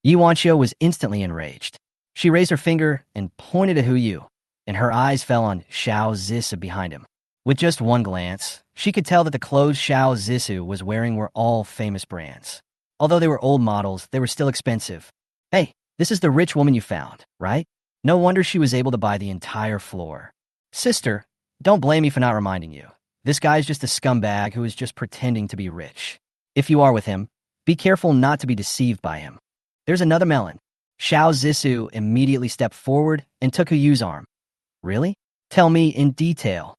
Yiwanxiao was instantly enraged. She raised her finger and pointed at Huyu, and her eyes fell on Xiao Zissou behind him. With just one glance, she could tell that the clothes Xiao Zissou was wearing were all famous brands. Although they were old models, they were still expensive. Hey, this is the rich woman you found, right? No wonder she was able to buy the entire floor. Sister, don't blame me for not reminding you. This guy's just a scumbag who is just pretending to be rich. If you are with him, be careful not to be deceived by him. There's another melon. Xiao Zissou immediately stepped forward and took Huyu's arm. Really? Tell me in detail.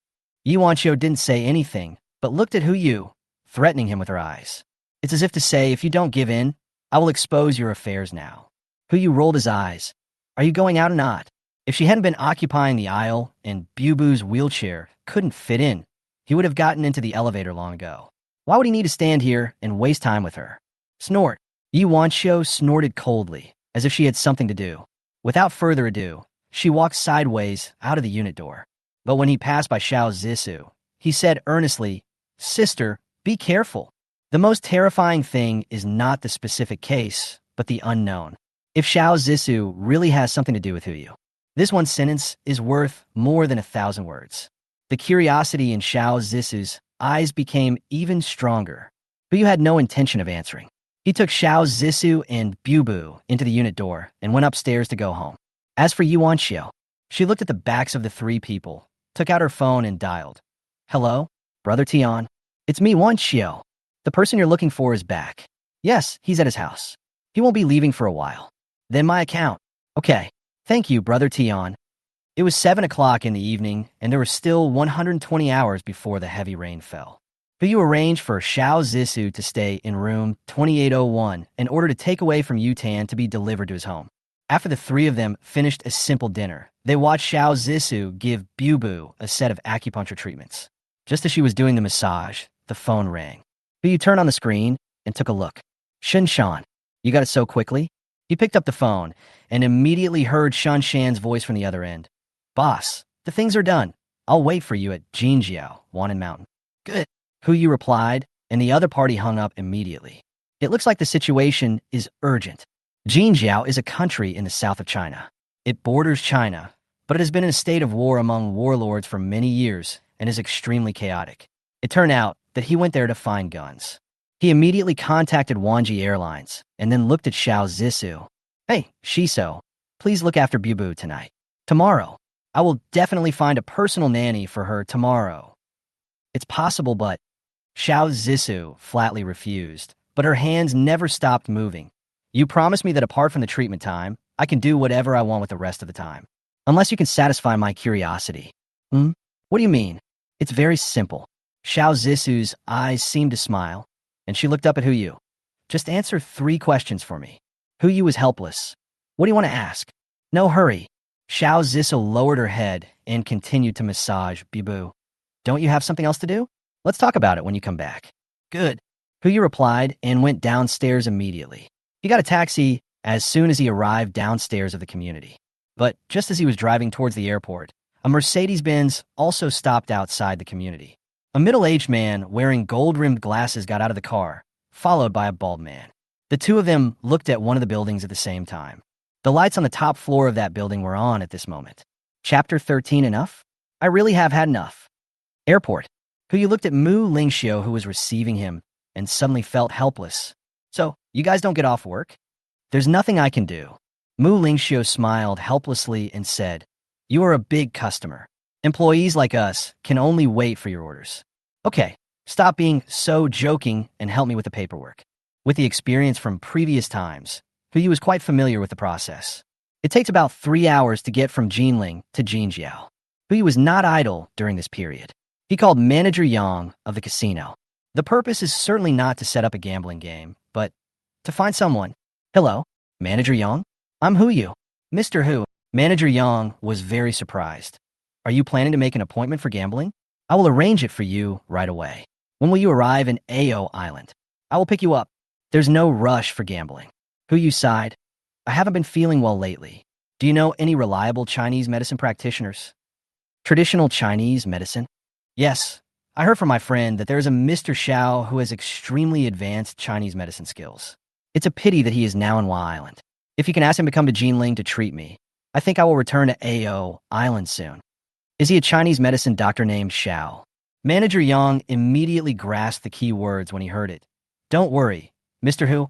Yiwanxiao didn't say anything, but looked at Huyu, threatening him with her eyes. It's as if to say, if you don't give in, I will expose your affairs now. Huyu rolled his eyes. Are you going out or not? If she hadn't been occupying the aisle and Bubu's wheelchair couldn't fit in, he would have gotten into the elevator long ago. Why would he need to stand here and waste time with her? Snort. Yiwanxiao snorted coldly, as if she had something to do. Without further ado, she walked sideways out of the unit door. But when he passed by Xiao Zissou, he said earnestly, Sister, be careful. The most terrifying thing is not the specific case, but the unknown. If Xiao Zissou really has something to do with Huyu, this one sentence is worth more than 1,000 words. The curiosity in Xiao Zissou's eyes became even stronger. Huyu had no intention of answering. He took Xiao Zissou and Bubu into the unit door and went upstairs to go home. As for Yiwanxiao, she looked at the backs of the 3 people, took out her phone and dialed. Hello, Brother Tian. It's me, Wanxiao. The person you're looking for is back. Yes, he's at his house. He won't be leaving for a while. Then my account. Okay. Thank you, Brother Tian. It was 7 o'clock in the evening, and there were still 120 hours before the heavy rain fell. Hu Yu arranged for Xiao Zissou to stay in room 2801 and ordered a takeaway from Yutan to be delivered to his home. After the three of them finished a simple dinner, they watched Xiao Zissou give Bu a set of acupuncture treatments. Just as she was doing the massage, the phone rang. Hu Yu turned on the screen and took a look. Shen Shan, you got it so quickly? He picked up the phone and immediately heard Shan Shan's voice from the other end. Boss, the things are done. I'll wait for you at Jinjiao, Wanan Mountain. Good. Hu Yu replied, and the other party hung up immediately. It looks like the situation is urgent. Jinjiao is a country in the south of China. It borders China, but it has been in a state of war among warlords for many years and is extremely chaotic. It turned out that he went there to find guns. He immediately contacted Wanji Airlines and then looked at Xiao Zissou. Hey, Shiso, please look after Bu tonight. Tomorrow. I will definitely find a personal nanny for her tomorrow. It's possible, but Xiao Zissou flatly refused, but her hands never stopped moving. You promised me that apart from the treatment time, I can do whatever I want with the rest of the time. Unless you can satisfy my curiosity. What do you mean? It's very simple. Xiao Zissou's eyes seemed to smile, and she looked up at Hu Yu. Just answer 3 questions for me. Hu Yu was helpless. What do you want to ask? No hurry. Xiao Zissou lowered her head and continued to massage Bu. Don't you have something else to do? Let's talk about it when you come back. Good. Hu Yu replied and went downstairs immediately. He got a taxi as soon as he arrived downstairs of the community. But just as he was driving towards the airport, a Mercedes-Benz also stopped outside the community. A middle-aged man wearing gold-rimmed glasses got out of the car, followed by a bald man. The two of them looked at one of the buildings at the same time. The lights on the top floor of that building were on at this moment. Chapter 13 enough? I really have had enough. Airport. Hu Yu looked at Mu Lingxiu, who was receiving him, and suddenly felt helpless. So, you guys don't get off work? There's nothing I can do. Mu Lingxiu smiled helplessly and said, You are a big customer. Employees like us can only wait for your orders. Okay, stop being so joking and help me with the paperwork. With the experience from previous times, Hu Yu was quite familiar with the process. It takes about 3 hours to get from Jinling to Jinjiao. Hu Yu was not idle during this period. He called Manager Yang of the casino. The purpose is certainly not to set up a gambling game, but to find someone. Hello, Manager Yang? I'm Hu Yu. Mr. Hu. Manager Yang was very surprised. Are you planning to make an appointment for gambling? I will arrange it for you right away. When will you arrive in Ao Island? I will pick you up. There's no rush for gambling. Hu Yu sighed. I haven't been feeling well lately. Do you know any reliable Chinese medicine practitioners? Traditional Chinese medicine? Yes. I heard from my friend that there is a Mr. Xiao who has extremely advanced Chinese medicine skills. It's a pity that he is now in Wa Island. If you can ask him to come to Jinling to treat me, I think I will return to Ao Island soon. Is he a Chinese medicine doctor named Xiao? Manager Yang immediately grasped the key words when he heard it. Don't worry, Mr. Hu.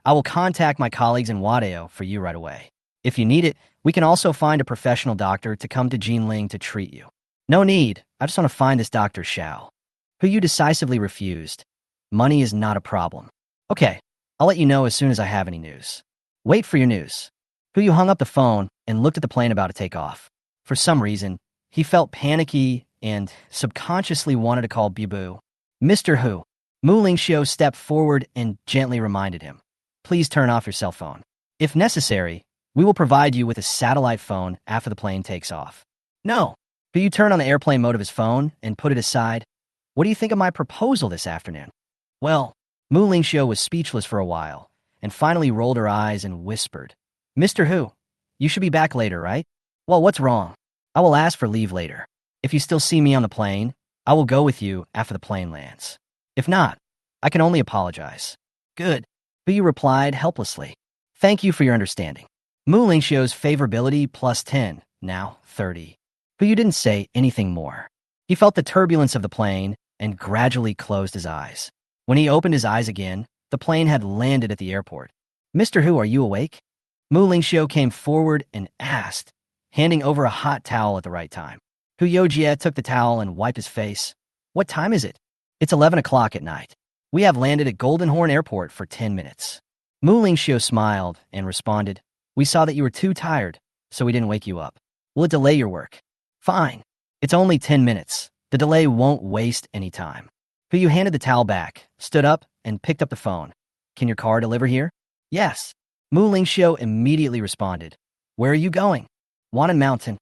I will contact my colleagues in Wadao for you right away. If you need it, we can also find a professional doctor to come to Jinling to treat you. No need. I just want to find this Dr. Xiao. Hu Yu decisively refused. Money is not a problem. Okay, I'll let you know as soon as I have any news. Wait for your news. Hu Yu hung up the phone and looked at the plane about to take off. For some reason, he felt panicky and subconsciously wanted to call Bu. Mr. Hu. Mu Lingxiu stepped forward and gently reminded him. Please turn off your cell phone. If necessary, we will provide you with a satellite phone after the plane takes off. No. Hu Yu turned on the airplane mode of his phone and put it aside. What do you think of my proposal this afternoon? Well, Mu Lingxiu was speechless for a while and finally rolled her eyes and whispered, Mr. Hu, you should be back later, right? Well, what's wrong? I will ask for leave later. If you still see me on the plane, I will go with you after the plane lands. If not, I can only apologize. Good. Hu Yu replied helplessly. Thank you for your understanding. Mu Lingxiu's favorability plus 10, now 30. Hu Yu didn't say anything more. He felt the turbulence of the plane and gradually closed his eyes. When he opened his eyes again, the plane had landed at the airport. Mr. Hu, are you awake? Mu Lingxiu came forward and asked, handing over a hot towel at the right time. Hu Youjie took the towel and wiped his face. What time is it? It's 11 o'clock at night. We have landed at Golden Horn Airport for 10 minutes. Mu Lingxiu smiled and responded, We saw that you were too tired, so we didn't wake you up. Will it delay your work? Fine. It's only 10 minutes. The delay won't waste any time. Hu Yu handed the towel back, stood up, and picked up the phone. Can your car deliver here? Yes. Mu Lingxiu immediately responded. Where are you going? Wanan Mountain.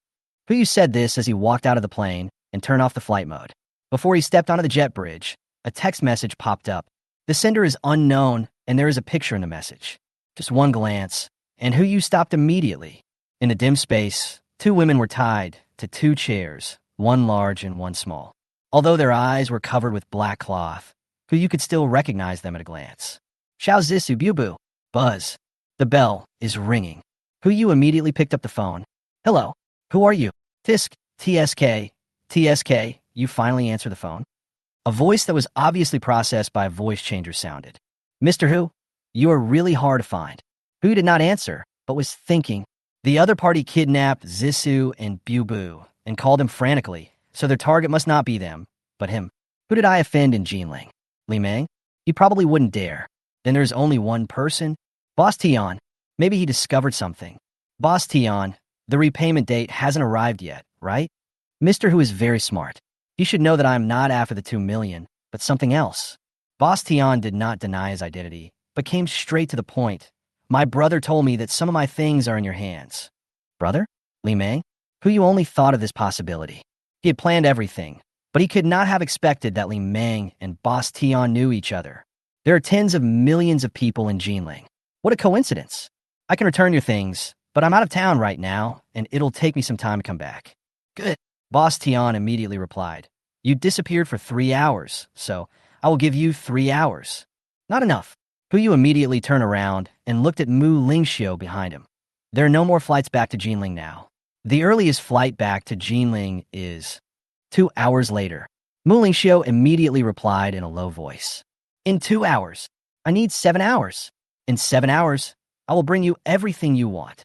Hu Yu said this as he walked out of the plane and turned off the flight mode. Before he stepped onto the jet bridge, a text message popped up. The sender is unknown, and there is a picture in the message. Just one glance, and Hu Yu stopped immediately. In the dim space, two women were tied to two chairs, one large and one small. Although their eyes were covered with black cloth, Hu Yu could still recognize them at a glance. Xiao Zisu Bubu. Buzz. The bell is ringing. Hu Yu immediately picked up the phone. Hello. Who are you? Tisk. TSK. TSK. You finally answered the phone. A voice that was obviously processed by a voice changer sounded. Mr. Hu, you are really hard to find. Hu did not answer, but was thinking. The other party kidnapped Zisu and Bubu and called him frantically, so their target must not be them, but him. Who did I offend in Jinling? Li Meng? He probably wouldn't dare. Then there's only one person. Boss Tian. Maybe he discovered something. Boss Tian, the repayment date hasn't arrived yet, right? Mr. Hu is very smart. He should know that I'm not after the 2 million, but something else. Boss Tian did not deny his identity, but came straight to the point. My brother told me that some of my things are in your hands. Brother? Li Meng? Hu Yu only thought of this possibility. He had planned everything, but he could not have expected that Li Meng and Boss Tian knew each other. There are tens of millions of people in Jinling. What a coincidence. I can return your things, but I'm out of town right now, and it'll take me some time to come back. Good. Boss Tian immediately replied. You disappeared for 3 hours, so I will give you 3 hours. Not enough. Hu Yu immediately turned around and looked at Mu Lingxiu behind him. There are no more flights back to Jinling now. The earliest flight back to Jinling is 2 hours later. Mu Lingxiu immediately replied in a low voice. In 2 hours. I need 7 hours. In 7 hours, I will bring you everything you want.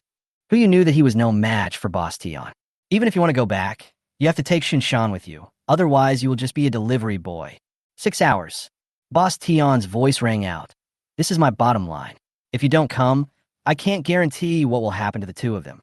Hu Yu knew that he was no match for Boss Tian. Even if you want to go back, you have to take Shinshan with you. Otherwise, you will just be a delivery boy. 6 hours. Boss Tian's voice rang out. This is my bottom line. If you don't come, I can't guarantee what will happen to the two of them.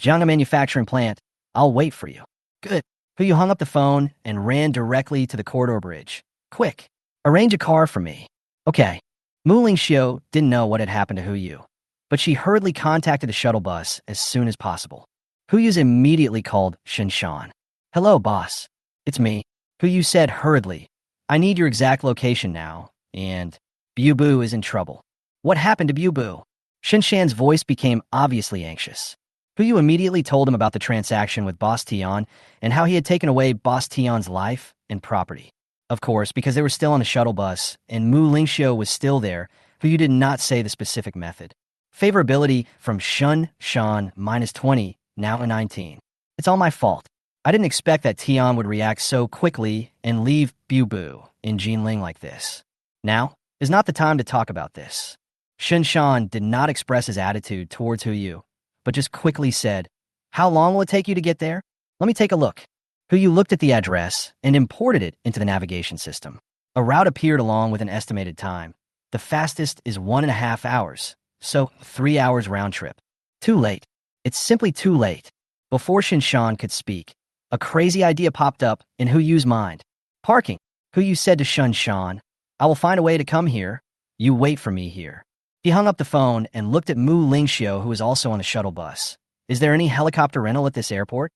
Jiangha Manufacturing Plant, I'll wait for you. Good. Hu Yu hung up the phone and ran directly to the corridor bridge. Quick. Arrange a car for me. Okay. Mu Lingxiu didn't know what had happened to Hu Yu, but she hurriedly contacted the shuttle bus as soon as possible. Hu Yu's immediately called Shinshan. Hello, boss. It's me. Hu Yu said hurriedly. I need your exact location now, and Bubu is in trouble. What happened to Bubu? Shinshan's voice became obviously anxious. Hu Yu immediately told him about the transaction with Boss Tian and how he had taken away Boss Tian's life and property. Of course, because they were still on the shuttle bus and Mu Lingxiu was still there, Hu Yu did not say the specific method. Favorability from Shun Shan -20, now a 19. It's all my fault. I didn't expect that Tian would react so quickly and leave Bubu in Jinling like this. Now is not the time to talk about this. Shun Shan did not express his attitude towards Hu Yu, but just quickly said, How long will it take you to get there? Let me take a look. Hu Yu looked at the address and imported it into the navigation system. A route appeared along with an estimated time. The fastest is 1.5 hours, so 3 hours round trip. Too late. It's simply too late. Before Shinshan could speak, a crazy idea popped up in Hu Yu's mind. Parking. Hu Yu said to Shinshan, I will find a way to come here. You wait for me here. He hung up the phone and looked at Mu Lingxiu, who was also on the shuttle bus. Is there any helicopter rental at this airport?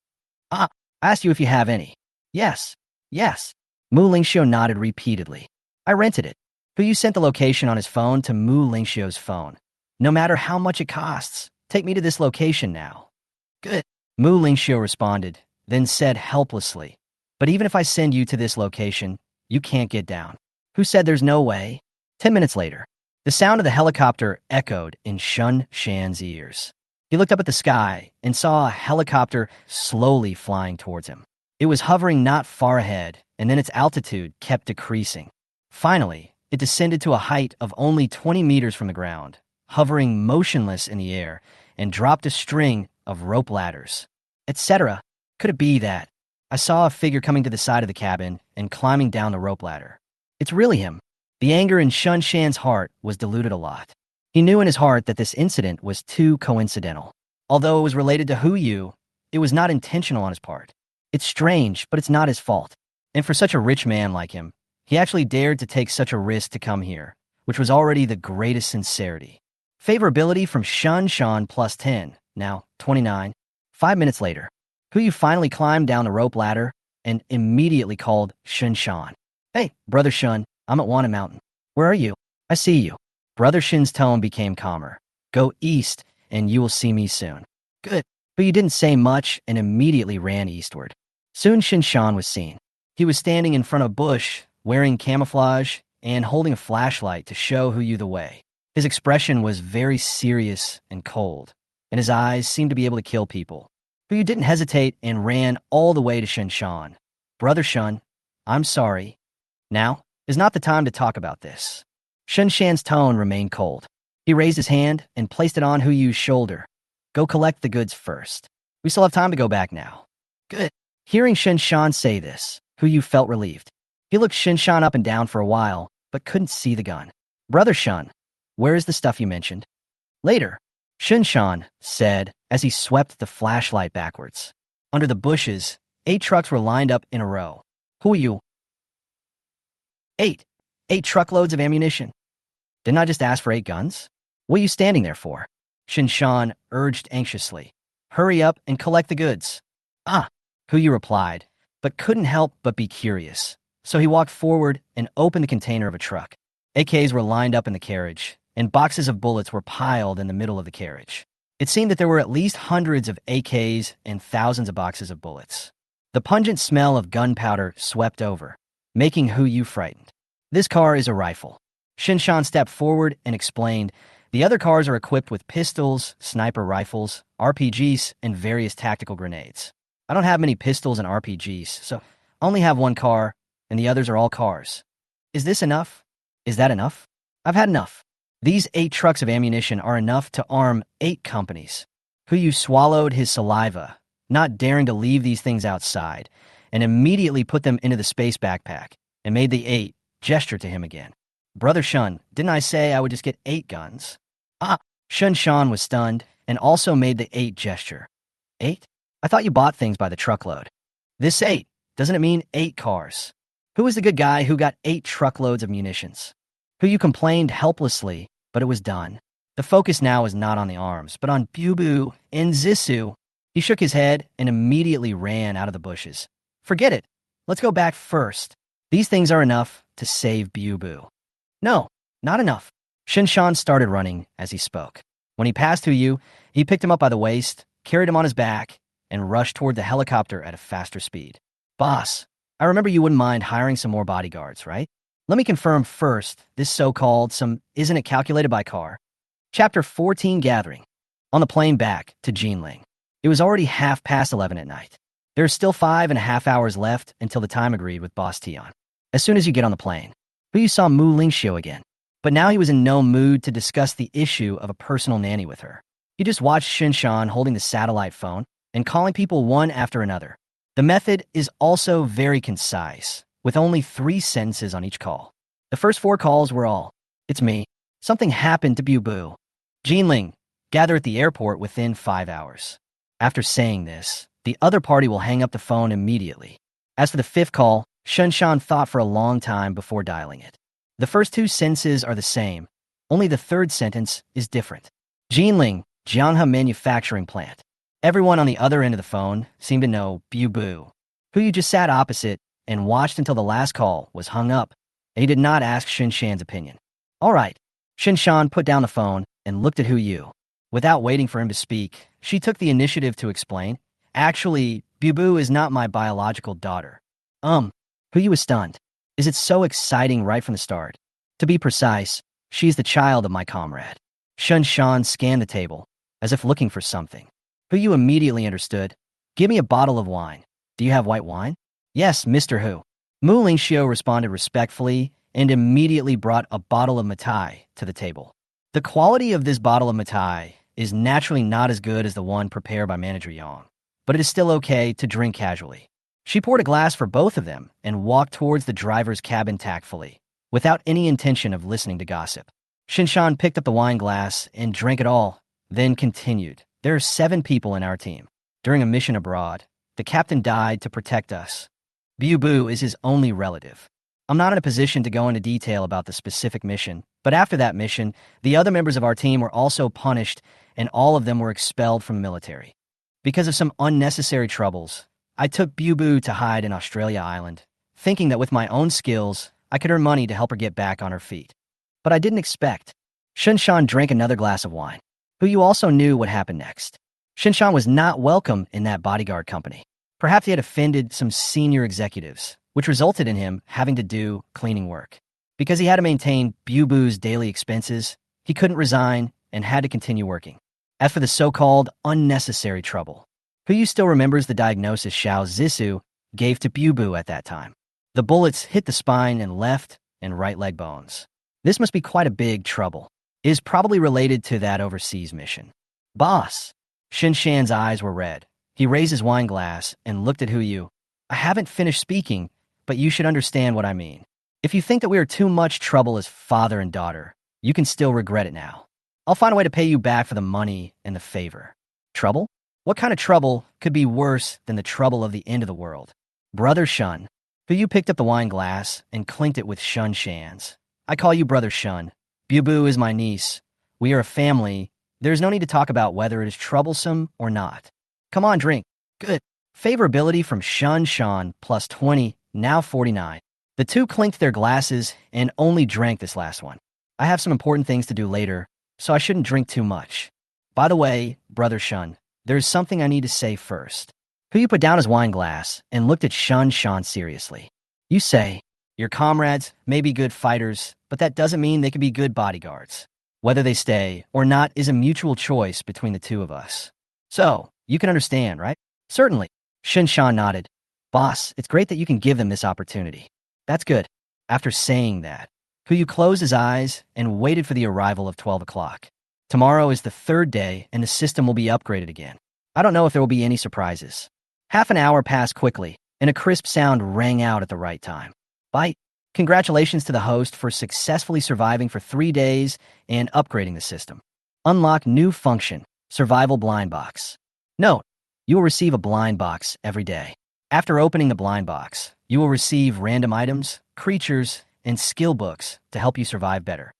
I asked you if you have any. Yes. Yes. Mu Lingxiu nodded repeatedly. I rented it. Hu Yu sent the location on his phone to Mu Lingxiu's phone. No matter how much it costs, take me to this location now. Good. Mu Lingxiu responded, then said helplessly, But even if I send you to this location, you can't get down. Who said there's no way? 10 minutes later, the sound of the helicopter echoed in Shun Shan's ears. He looked up at the sky and saw a helicopter slowly flying towards him. It was hovering not far ahead, and then its altitude kept decreasing. Finally, it descended to a height of only 20 meters from the ground, hovering motionless in the air, and dropped a string of rope ladders, etc. Could it be that? I saw a figure coming to the side of the cabin and climbing down the rope ladder. It's really him. The anger in Shun Shan's heart was diluted a lot. He knew in his heart that this incident was too coincidental. Although it was related to Hu Yu, it was not intentional on his part. It's strange, but it's not his fault. And for such a rich man like him, He actually dared to take such a risk to come here, which was already the greatest sincerity. Favorability from Shun Shan plus 10, now 29. 5 minutes later, Hu finally climbed down the rope ladder and immediately called Shun Shan. Hey, Brother Shun, I'm at Wanted Mountain. Where are you? I see you. Brother Shin's tone became calmer. Go east, and you will see me soon. Good. But you didn't say much and immediately ran eastward. Soon Shin Shan was seen. He was standing in front of a bush, wearing camouflage and holding a flashlight to show Hu the way. His expression was very serious and cold, and his eyes seemed to be able to kill people. Hu didn't hesitate and ran all the way to Shin Shan. Brother Shun, I'm sorry. Now is not the time to talk about this. Shin Shan's tone remained cold. He raised his hand and placed it on Hu Yu's shoulder. Go collect the goods first. We still have time to go back now. Good. Hearing Shin Shan say this, Hu Yu felt relieved. He looked Shin Shan up and down for a while, but couldn't see the gun. Brother Shun, where is the stuff you mentioned? Later, Shin Shan said as he swept the flashlight backwards. Under the bushes, 8 trucks were lined up in a row. Who are you? 8. 8 truckloads of ammunition. Didn't I just ask for 8 guns? What are you standing there for? Shin Shan urged anxiously. Hurry up and collect the goods. Ah, Hu Yu replied, but couldn't help but be curious. So he walked forward and opened the container of a truck. AKs were lined up in the carriage, and boxes of bullets were piled in the middle of the carriage. It seemed that there were at least hundreds of AKs and thousands of boxes of bullets. The pungent smell of gunpowder swept over, making Hu Yu frightened. This car is a rifle. Shin Shan stepped forward and explained, the other cars are equipped with pistols, sniper rifles, RPGs, and various tactical grenades. I don't have many pistols and RPGs, so I only have one car, and the others are all cars. Is this enough? Is that enough? I've had enough. These 8 trucks of ammunition are enough to arm 8 companies. Hu Yu swallowed his saliva, not daring to leave these things outside, and immediately put them into the space backpack, and made the 8 gesture to him again. Brother Shun, didn't I say I would just get 8 guns? Ah, Shun Shan was stunned and also made the 8 gesture. 8? I thought you bought things by the truckload. This 8, doesn't it mean 8 cars? Who was the good guy who got 8 truckloads of munitions? Hu Yu complained helplessly, but it was done. The focus now was not on the arms, but on Bubu and Zissou. He shook his head and immediately ran out of the bushes. Forget it. Let's go back first. These things are enough to save Bubu. No, not enough. Shin Shan started running as he spoke. When he passed Hu Yu, he picked him up by the waist, carried him on his back, and rushed toward the helicopter at a faster speed. Boss, I remember you wouldn't mind hiring some more bodyguards, right? Let me confirm first, this so-called isn't it calculated by car? Chapter 14 Gathering. On the plane back to Jinling. It was already 11:30 at night. There are still 5.5 hours left until the time agreed with Boss Tian. As soon as you get on the plane, Hu Yu saw Mu Lingxiu again. But now he was in no mood to discuss the issue of a personal nanny with her. He just watched Shin Shan holding the satellite phone and calling people one after another. The method is also very concise, with only 3 sentences on each call. The first 4 calls were all, it's me. Something happened to Bubu. Jinling, gather at the airport within 5 hours. After saying this, the other party will hang up the phone immediately. As for the 5th call, Shin Shan thought for a long time before dialing it. The first 2 sentences are the same, only the 3rd sentence is different. Jinling, Jianghe Manufacturing Plant. Everyone on the other end of the phone seemed to know Bubu. Hu Yu just sat opposite and watched until the last call was hung up, and he did not ask Shin Shan's opinion. All right. Shin Shan put down the phone and looked at Hu Yu. Without waiting for him to speak, she took the initiative to explain, actually, Bubu is not my biological daughter. Hu Yu was stunned. Is it so exciting right from the start? To be precise, she's the child of my comrade. Shin Shan scanned the table, as if looking for something. Hu Yu immediately understood. Give me a bottle of wine. Do you have white wine? Yes, Mr. Hu. Mu Lingxiu responded respectfully and immediately brought a bottle of Matai to the table. The quality of this bottle of Matai is naturally not as good as the one prepared by Manager Yang, but it is still okay to drink casually. She poured a glass for both of them and walked towards the driver's cabin tactfully, without any intention of listening to gossip. Shin Shan picked up the wine glass and drank it all, then continued. There are 7 people in our team. During a mission abroad, the captain died to protect us. Bubu is his only relative. I'm not in a position to go into detail about the specific mission, but after that mission, the other members of our team were also punished and all of them were expelled from the military. Because of some unnecessary troubles, I took Bubu to hide in Australia Island, thinking that with my own skills, I could earn money to help her get back on her feet. But I didn't expect. Shinshan drank another glass of wine. Who you also knew what happened next. Shinshan was not welcome in that bodyguard company. Perhaps he had offended some senior executives, which resulted in him having to do cleaning work. Because he had to maintain Bubu's daily expenses, he couldn't resign and had to continue working. As for the so-called unnecessary trouble, who you still remembers the diagnosis Xiao Zissou gave to Bubu at that time. The bullets hit the spine and left and right leg bones. This must be quite a big trouble. It is probably related to that overseas mission. Boss! Shinshan's eyes were red. He raised his wine glass and looked at Huyu. I haven't finished speaking, but you should understand what I mean. If you think that we are too much trouble as father and daughter, you can still regret it now. I'll find a way to pay you back for the money and the favor. Trouble? What kind of trouble could be worse than the trouble of the end of the world? Brother Shun. Huyu picked up the wine glass and clinked it with Shun Shan's. I call you Brother Shun. Bubu is my niece. We are a family. There is no need to talk about whether it is troublesome or not. Come on, drink. Good. Favorability from Shun Shan plus 20, now 49. The two clinked their glasses and only drank this last one. I have some important things to do later, so I shouldn't drink too much. By the way, Brother Shun, there is something I need to say first. Huyu put down his wine glass and looked at Shun Shan seriously. You say, your comrades may be good fighters, but that doesn't mean they can be good bodyguards. Whether they stay or not is a mutual choice between the two of us. So, you can understand, right? Certainly. Shin Shan nodded. Boss, it's great that you can give them this opportunity. That's good. After saying that, Huyu closed his eyes and waited for the arrival of 12 o'clock. Tomorrow is the third day and the system will be upgraded again. I don't know if there will be any surprises. Half an hour passed quickly, and a crisp sound rang out at the right time. Bite. Congratulations to the host for successfully surviving for 3 days and upgrading the system. Unlock new function, Survival Blind Box. Note, you will receive a blind box every day. After opening the blind box, you will receive random items, creatures, and skill books to help you survive better.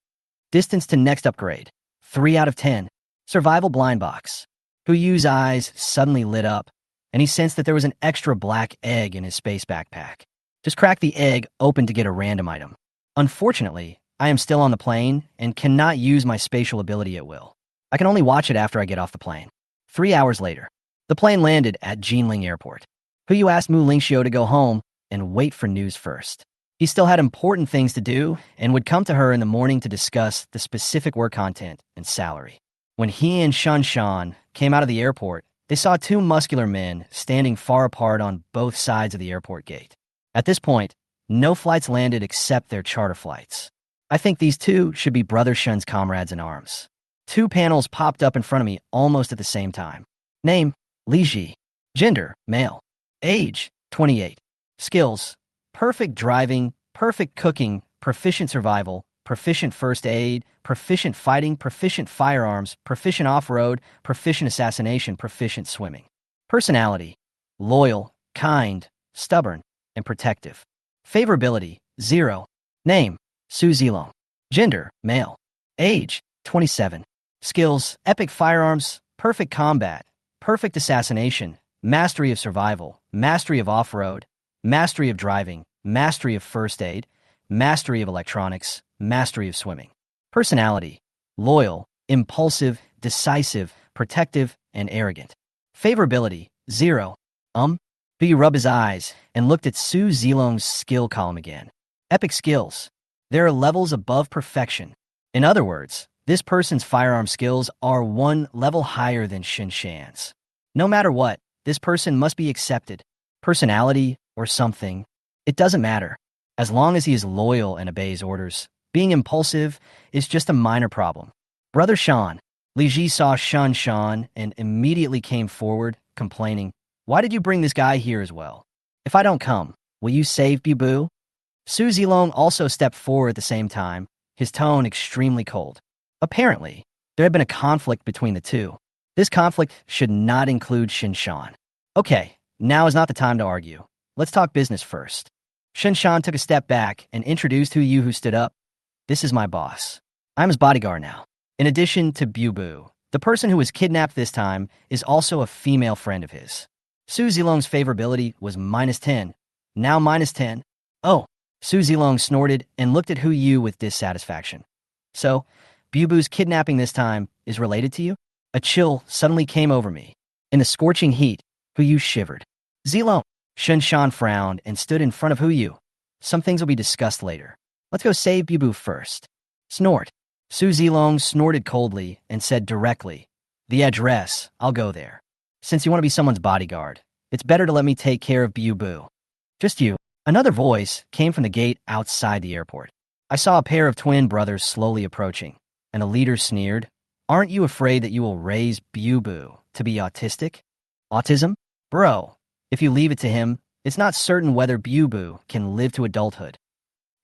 Distance to next upgrade, 3 out of 10. Survival Blind Box. Huyu's eyes suddenly lit up, and he sensed that there was an extra black egg in his space backpack. Just crack the egg open to get a random item. Unfortunately, I am still on the plane and cannot use my spatial ability at will. I can only watch it after I get off the plane. 3 hours later, the plane landed at Jinling Airport. Huyu asked Mu Lingxiu to go home and wait for news first. He still had important things to do and would come to her in the morning to discuss the specific work content and salary. When he and Shun Shan came out of the airport, they saw 2 muscular men standing far apart on both sides of the airport gate. At this point, no flights landed except their charter flights. I think these 2 should be Brother Shun's comrades in arms. 2 panels popped up in front of me almost at the same time. Name, Li Ji. Gender, male. Age, 28. Skills, perfect driving, perfect cooking, proficient survival, proficient first aid, proficient fighting, proficient firearms, proficient off-road, proficient assassination, proficient swimming. Personality, loyal, kind, stubborn, and protective. Favorability, 0. Name, Su Zilong. Gender, male. Age, 27. Skills, epic firearms, perfect combat, perfect assassination, mastery of survival, mastery of off-road, mastery of driving, mastery of first aid, mastery of electronics, mastery of swimming. Personality, loyal, impulsive, decisive, protective, and arrogant. Favorability, 0. He rubbed his eyes and looked at Su Zilong's skill column again. Epic skills. There are levels above perfection. In other words, this person's firearm skills are 1 level higher than Shin Shan's. No matter what, this person must be accepted. Personality or something, it doesn't matter. As long as he is loyal and obeys orders, being impulsive is just a minor problem. Brother Shan. Li Ji saw Shun Shan and immediately came forward, complaining, why did you bring this guy here as well? If I don't come, will you save Bubu? Su Zilong also stepped forward at the same time, his tone extremely cold. Apparently, there had been a conflict between the 2. This conflict should not include Shin Shan. Okay, now is not the time to argue. Let's talk business first. Shen Shan took a step back and introduced Hu Yu, who stood up. This is my boss. I'm his bodyguard now. In addition to Bu Bu, the person who was kidnapped this time is also a female friend of his. Su Zilong's favorability was -10, now -10. Oh, Su Zilong snorted and looked at Hu Yu with dissatisfaction. So, Bu Bu's kidnapping this time is related to you? A chill suddenly came over me. In the scorching heat, Hu Yu shivered. Zilong. Shen Shan frowned and stood in front of Hu Yu. Some things will be discussed later. Let's go save Bu Bu first. Snort. Su Zilong snorted coldly and said directly, the address, I'll go there. Since you want to be someone's bodyguard, it's better to let me take care of Bu Bu. Just you. Another voice came from the gate outside the airport. I saw a pair of twin brothers slowly approaching, and a leader sneered, aren't you afraid that you will raise Bu Bu to be autistic? Autism? Bro, if you leave it to him, it's not certain whether Bu Bu can live to adulthood.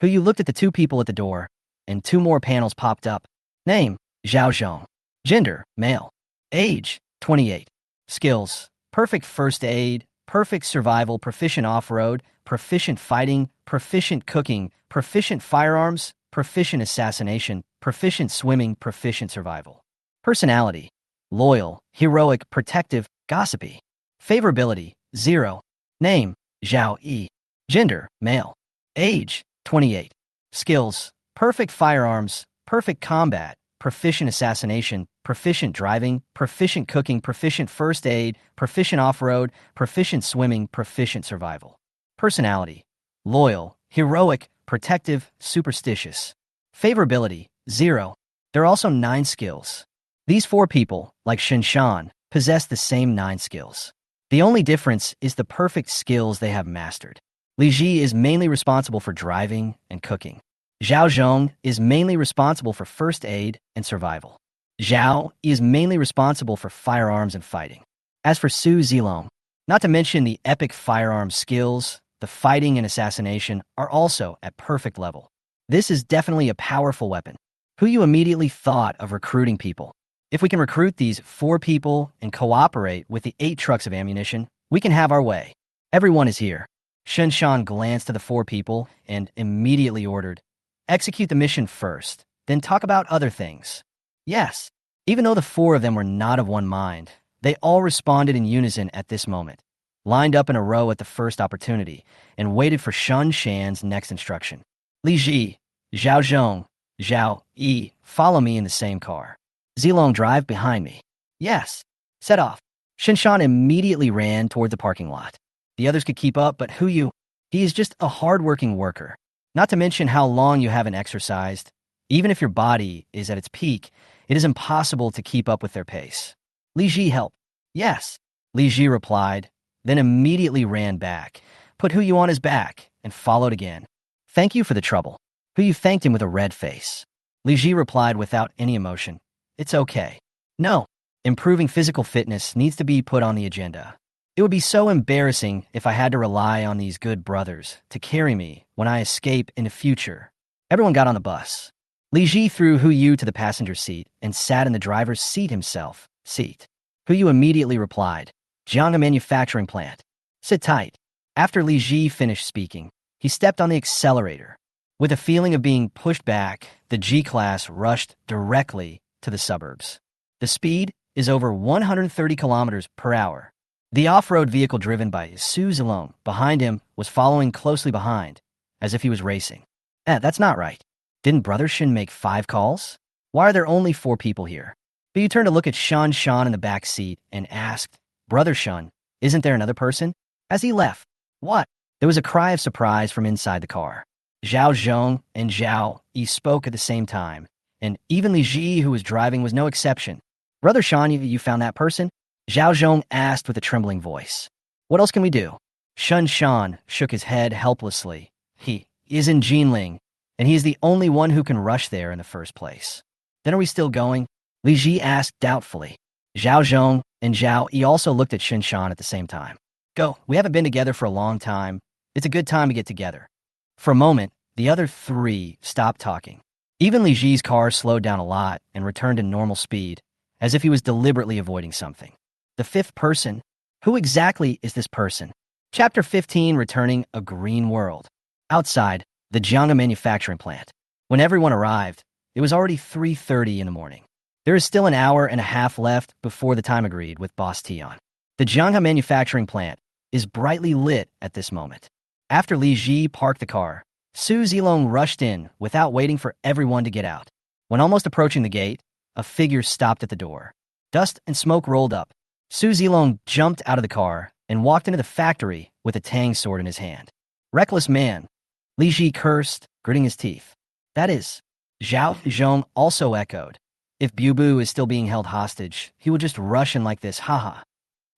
Hu Yu looked at the two people at the door, and two more panels popped up. Name, Zhao Zhong. Gender, male. Age, 28. Skills, perfect first aid, perfect survival, proficient off-road, proficient fighting, proficient cooking, proficient firearms, proficient assassination, proficient swimming, proficient survival. Personality, loyal, heroic, protective, gossipy. Favorability, 0. Name, Zhao Yi. Gender, male. Age, 28. Skills, perfect firearms, perfect combat, proficient assassination, proficient driving, proficient cooking, proficient first aid, proficient off-road, proficient swimming, proficient survival. Personality, loyal, heroic, protective, superstitious. Favorability, 0. There are also 9 skills. These 4 people, like Shen Shan, possess the same 9 skills. The only difference is the perfect skills they have mastered. Li Ji is mainly responsible for driving and cooking. Zhao Zhong is mainly responsible for first aid and survival. Zhao is mainly responsible for firearms and fighting. As for Su Zilong, not to mention the epic firearms skills, the fighting and assassination are also at perfect level. This is definitely a powerful weapon. Hu Yu immediately thought of recruiting people. If we can recruit these 4 people and cooperate with the 8 trucks of ammunition, we can have our way. Everyone is here. Shen Shan glanced to the 4 people and immediately ordered, execute the mission first, then talk about other things. Yes, even though the 4 of them were not of one mind, they all responded in unison at this moment, lined up in a row at the first opportunity, and waited for Shen Shan's next instruction. Li Ji, Zhao Zhong, Zhao Yi, follow me in the same car. Zilong, drive behind me. Yes. Set off. Shen Shan immediately ran toward the parking lot. The others could keep up, but Hu Yu, he is just a hard-working worker. Not to mention how long you haven't exercised. Even if your body is at its peak, it is impossible to keep up with their pace. Li Ji helped. Yes. Li Ji replied, then immediately ran back, put Hu Yu on his back, and followed again. Thank you for the trouble. Hu Yu thanked him with a red face. Li Ji replied without any emotion. It's okay. No. Improving physical fitness needs to be put on the agenda. It would be so embarrassing if I had to rely on these good brothers to carry me when I escape in the future. Everyone got on the bus. Li Ji threw Hu Yu to the passenger seat and sat in the driver's seat himself. Seat. Hu Yu immediately replied, Jiangha manufacturing plant. Sit tight. After Li Ji finished speaking, he stepped on the accelerator. With a feeling of being pushed back, the G-Class rushed directly to the suburbs. The speed is over 130 kilometers per hour. The off-road vehicle driven by Su Zilong behind him was following closely behind, as if he was racing. That's not right. Didn't Brother Shen make 5 calls? Why are there only 4 people here? But you turned to look at Shan Shan in the back seat and asked, Brother Shen, isn't there another person? As he left, what? There was a cry of surprise from inside the car. Zhao Zhong and Zhao Yi spoke at the same time, and even Li Ji, who was driving, was no exception. Brother Shan, you found that person? Zhao Zhong asked with a trembling voice. What else can we do? Shen Shan shook his head helplessly. He is in Jinling, and he is the only one who can rush there in the first place. Then are we still going? Li Ji asked doubtfully. Zhao Zhong and Zhao Yi also looked at Shen Shan at the same time. Go, we haven't been together for a long time. It's a good time to get together. For a moment, the other 3 stopped talking. Even Li Ji's car slowed down a lot and returned to normal speed, as if he was deliberately avoiding something. The 5th person? Who exactly is this person? Chapter 15, Returning a Green World. Outside, the Jiangha manufacturing plant. When everyone arrived, it was already 3:30 in the morning. There is still an hour and a half left before the time agreed with Boss Tian. The Jiangha manufacturing plant is brightly lit at this moment. After Li Ji parked the car, Su Zilong rushed in without waiting for everyone to get out. When almost approaching the gate, a figure stopped at the door. Dust and smoke rolled up. Su Zilong jumped out of the car and walked into the factory with a tang sword in his hand. Reckless man, Li Ji cursed, gritting his teeth. That is, Zhao Zhong also echoed. If Bu is still being held hostage, he will just rush in like this, haha.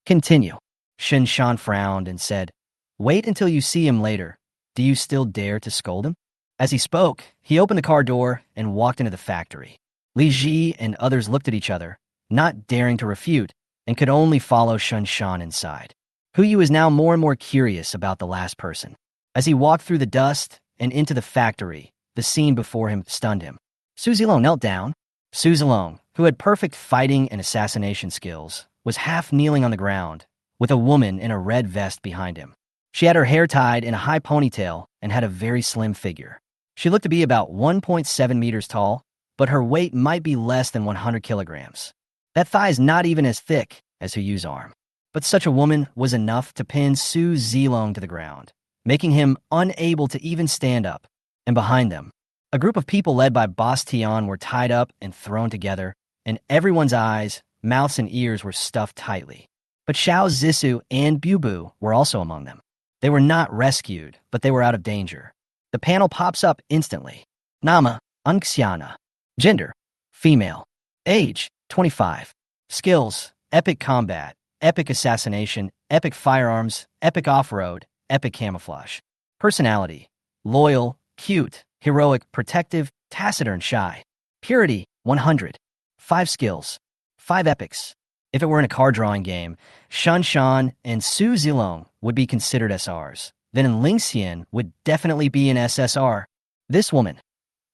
Continue. Shen Shan frowned and said, wait until you see him later. Do you still dare to scold him? As he spoke, he opened the car door and walked into the factory. Li Ji and others looked at each other, not daring to refute, and could only follow Shen Shan inside. Hu Yu is now more and more curious about the last person. As he walked through the dust and into the factory, the scene before him stunned him. Su Zilong knelt down. Su Zilong, who had perfect fighting and assassination skills, was half kneeling on the ground, with a woman in a red vest behind him. She had her hair tied in a high ponytail and had a very slim figure. She looked to be about 1.7 meters tall, but her weight might be less than 100 kilograms. That thigh is not even as thick as Hu Yu's arm. But such a woman was enough to pin Su Zilong to the ground, making him unable to even stand up. And behind them, a group of people led by Boss Tian were tied up and thrown together, and everyone's eyes, mouths, and ears were stuffed tightly. But Xiao Zissou and Bu were also among them. They were not rescued, but they were out of danger. The panel pops up instantly. Nama, Unxiana. Gender, female. Age, 25. Skills, epic combat, epic assassination, epic firearms, epic off-road, epic camouflage. Personality, loyal, cute, heroic, protective, taciturn, shy. Purity, 100. 5 skills, 5 epics. If it were in a card drawing game, Shan Shan and Su Zilong would be considered SRs. Then Ling Xian would definitely be an SSR. This woman,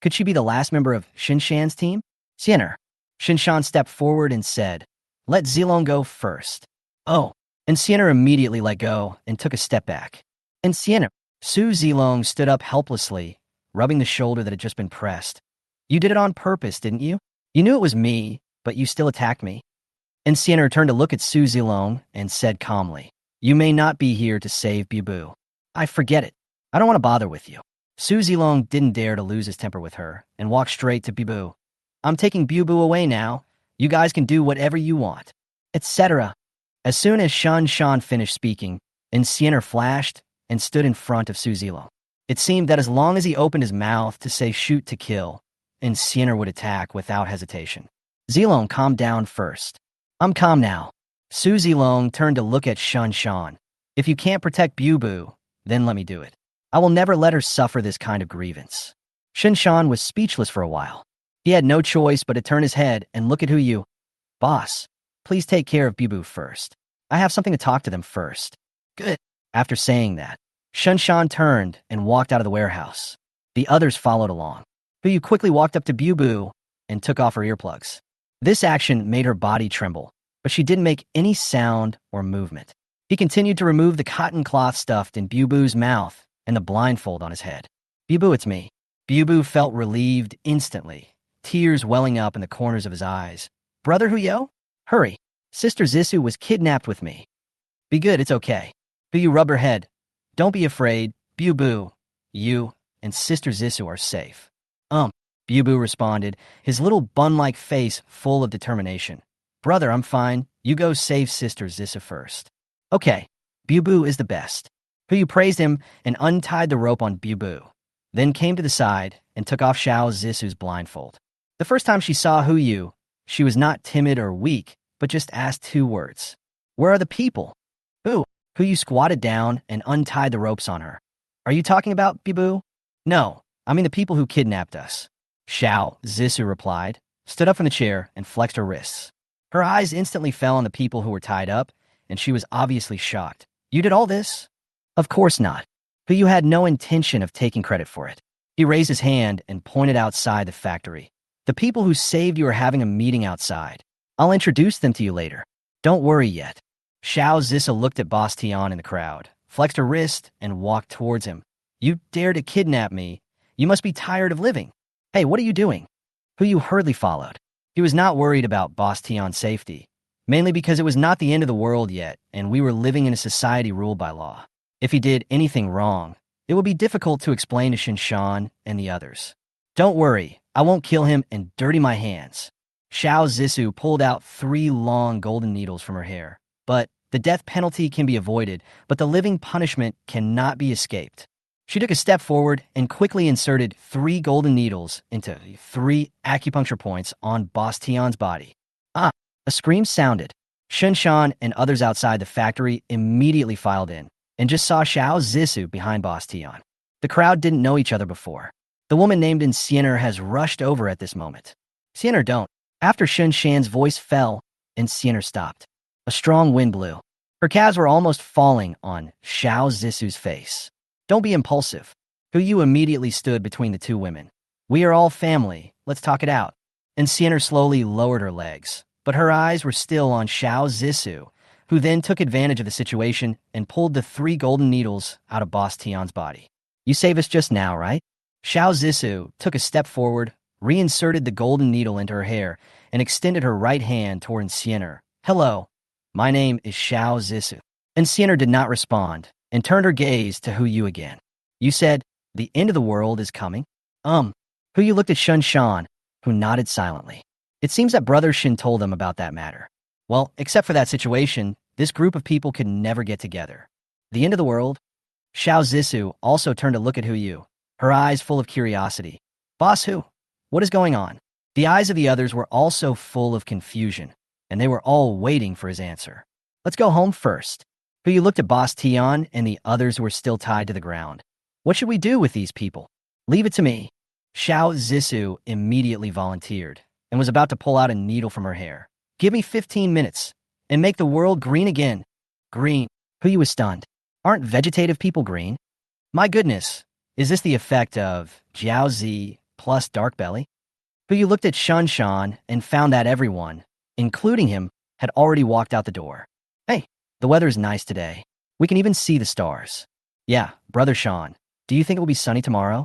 could she be the last member of Shin Shan's team? Xianer. Shin Shan stepped forward and said, let Zilong go first. Oh, and Xianer immediately let go and took a step back. And Xianer, Su Zilong stood up helplessly, rubbing the shoulder that had just been pressed. You did it on purpose, didn't you? You knew it was me, but you still attacked me. And Xianer turned to look at Su Zilong and said calmly, you may not be here to save Bu. I forget it. I don't want to bother with you. Su Zilong didn't dare to lose his temper with her and walked straight to Bu. I'm taking Bu away now. You guys can do whatever you want, etc. As soon as Shan Shan finished speaking, Xianer flashed and stood in front of Su Zilong. It seemed that as long as he opened his mouth to say shoot to kill, Xianer would attack without hesitation. Zilong calmed down first. I'm calm now. Su Zilong turned to look at Shan Shan. If you can't protect Bu, then let me do it. I will never let her suffer this kind of grievance. Shan Shan was speechless for a while. He had no choice but to turn his head and look at Hu Yu. Boss, please take care of Bu first. I have something to talk to them first. Good. After saying that, Shan Shan turned and walked out of the warehouse. The others followed along. Hu Yu quickly walked up to Bu and took off her earplugs. This action made her body tremble, but she didn't make any sound or movement. He continued to remove the cotton cloth stuffed in Bu's mouth and the blindfold on his head. Bu, it's me. Bu felt relieved instantly, tears welling up in the corners of his eyes. Brother Huyo? Hurry. Sister Zissou was kidnapped with me. Be good, it's okay. Hu rubbed her head. Don't be afraid. Bu, you and Sister Zissou are safe. Bu responded, his little bun-like face full of determination. Brother, I'm fine. You go save Sister Zissou first. Okay, Bu is the best. Hu praised him and untied the rope on Bu, then came to the side and took off Xiao Zissou's blindfold. The first time she saw Hu, she was not timid or weak, but just asked 2 words. Where are the people? Hu squatted down and untied the ropes on her. Are you talking about Bu? No, I mean the people who kidnapped us. Xiao Zissou replied, stood up from the chair, and flexed her wrists. Her eyes instantly fell on the people who were tied up, and she was obviously shocked. You did all this? Of course not. Hu had no intention of taking credit for it. He raised his hand and pointed outside the factory. The people who saved you are having a meeting outside. I'll introduce them to you later. Don't worry yet. Xiao Zissou looked at Boss Tian in the crowd, flexed her wrist, and walked towards him. You dare to kidnap me? You must be tired of living. Hey, what are you doing? Who you hurriedly followed. He was not worried about Boss Tion's safety, mainly because it was not the end of the world yet, and we were living in a society ruled by law. If he did anything wrong, it would be difficult to explain to Shinshan and the others. Don't worry, I won't kill him and dirty my hands. Xiao Zissou pulled out 3 long golden needles from her hair. But the death penalty can be avoided, but the living punishment cannot be escaped. She took a step forward and quickly inserted 3 golden needles into 3 acupuncture points on Boss Tion's body. Ah! A scream sounded. Shinshan and others outside the factory immediately filed in and just saw Xiao Zissou behind Boss Tion. The crowd didn't know each other before. The woman named in Siener has rushed over at this moment. Siener don't. After Shinshan's voice fell and Siener stopped. A strong wind blew. Her calves were almost falling on Xiao Zissou's face. Don't be impulsive. Hu Yu immediately stood between the 2 women. We are all family. Let's talk it out. And Siener slowly lowered her legs, but her eyes were still on Xiao Zissou, who then took advantage of the situation and pulled the 3 golden needles out of Boss Tion's body. You saved us just now, right? Xiao Zissou took a step forward, reinserted the golden needle into her hair, and extended her right hand toward Siener. Hello, my name is Xiao Zissou. And Siener did not respond and turned her gaze to Hu Yu again. You said, the end of the world is coming? Hu Yu looked at Shun Shan, who nodded silently. It seems that Brother Shin told them about that matter. Well, except for that situation, this group of people could never get together. The end of the world? Xiao Zissou also turned to look at Hu Yu, her eyes full of curiosity. Boss Hu, what is going on? The eyes of the others were also full of confusion, and they were all waiting for his answer. Let's go home first. Hu Yu looked at Boss Tion and the others who were still tied to the ground. What should we do with these people? Leave it to me. Xiao Zissou immediately volunteered and was about to pull out a needle from her hair. Give me 15 minutes and make the world green again. Green. Hu Yu was stunned. Aren't vegetative people green? My goodness, is this the effect of Jiaozi plus dark belly? Hu Yu looked at Shun Shan and found that everyone, including him, had already walked out the door. Hey, the weather is nice today. We can even see the stars. Yeah, Brother Shan, do you think it will be sunny tomorrow?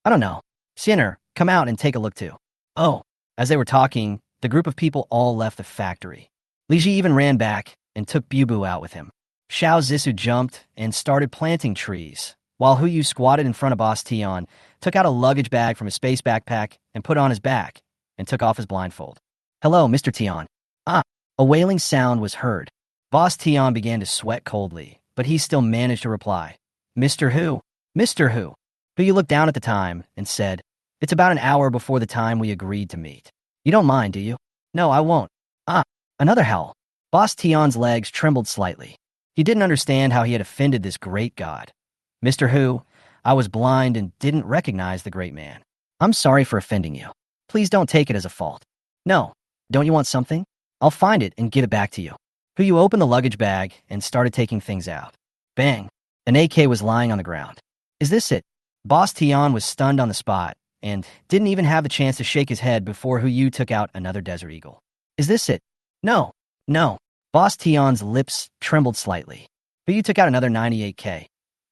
I don't know. Siener, come out and take a look too. Oh, as they were talking, the group of people all left the factory. Li Ji even ran back and took Bubu out with him. Xiao Zissou jumped and started planting trees, while Hu Yu squatted in front of Boss Tion, took out a luggage bag from his space backpack and put it on his back, and took off his blindfold. Hello, Mr. Tion. Ah, a wailing sound was heard. Boss Tion began to sweat coldly, but he still managed to reply. Mr. Hu? Mr. Hu? Hu Yu looked down at the time and said, It's about an hour before the time we agreed to meet. You don't mind, do you? No, I won't. Ah, another howl. Boss Tion's legs trembled slightly. He didn't understand how he had offended this great god. Mr. Hu, I was blind and didn't recognize the great man. I'm sorry for offending you. Please don't take it as a fault. No, don't you want something? I'll find it and give it back to you. Hu Yu opened the luggage bag and started taking things out. Bang! An AK was lying on the ground. Is this it? Boss Tion was stunned on the spot and didn't even have a chance to shake his head before Hu Yu took out another Desert Eagle. Is this it? No, no. Boss Tion's lips trembled slightly. Hu Yu took out another 98K.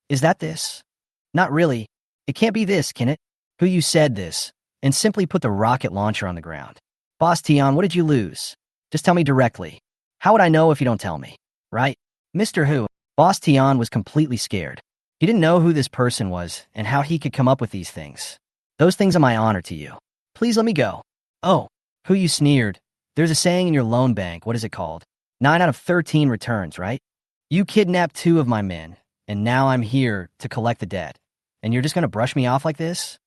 Is that this? Not really. It can't be this, can it? Hu Yu said this and simply put the rocket launcher on the ground. Boss Tion, what did you lose? Just tell me directly. How would I know if you don't tell me? Right? Mr. Hu, Boss Tion was completely scared. He didn't know who this person was and how he could come up with these things. Those things are my honor to you. Please let me go. Oh, Hu Yu sneered. There's a saying in your loan bank, what is it called? 9 out of 13 returns, right? You kidnapped 2 of my men, and now I'm here to collect the debt. And you're just going to brush me off like this?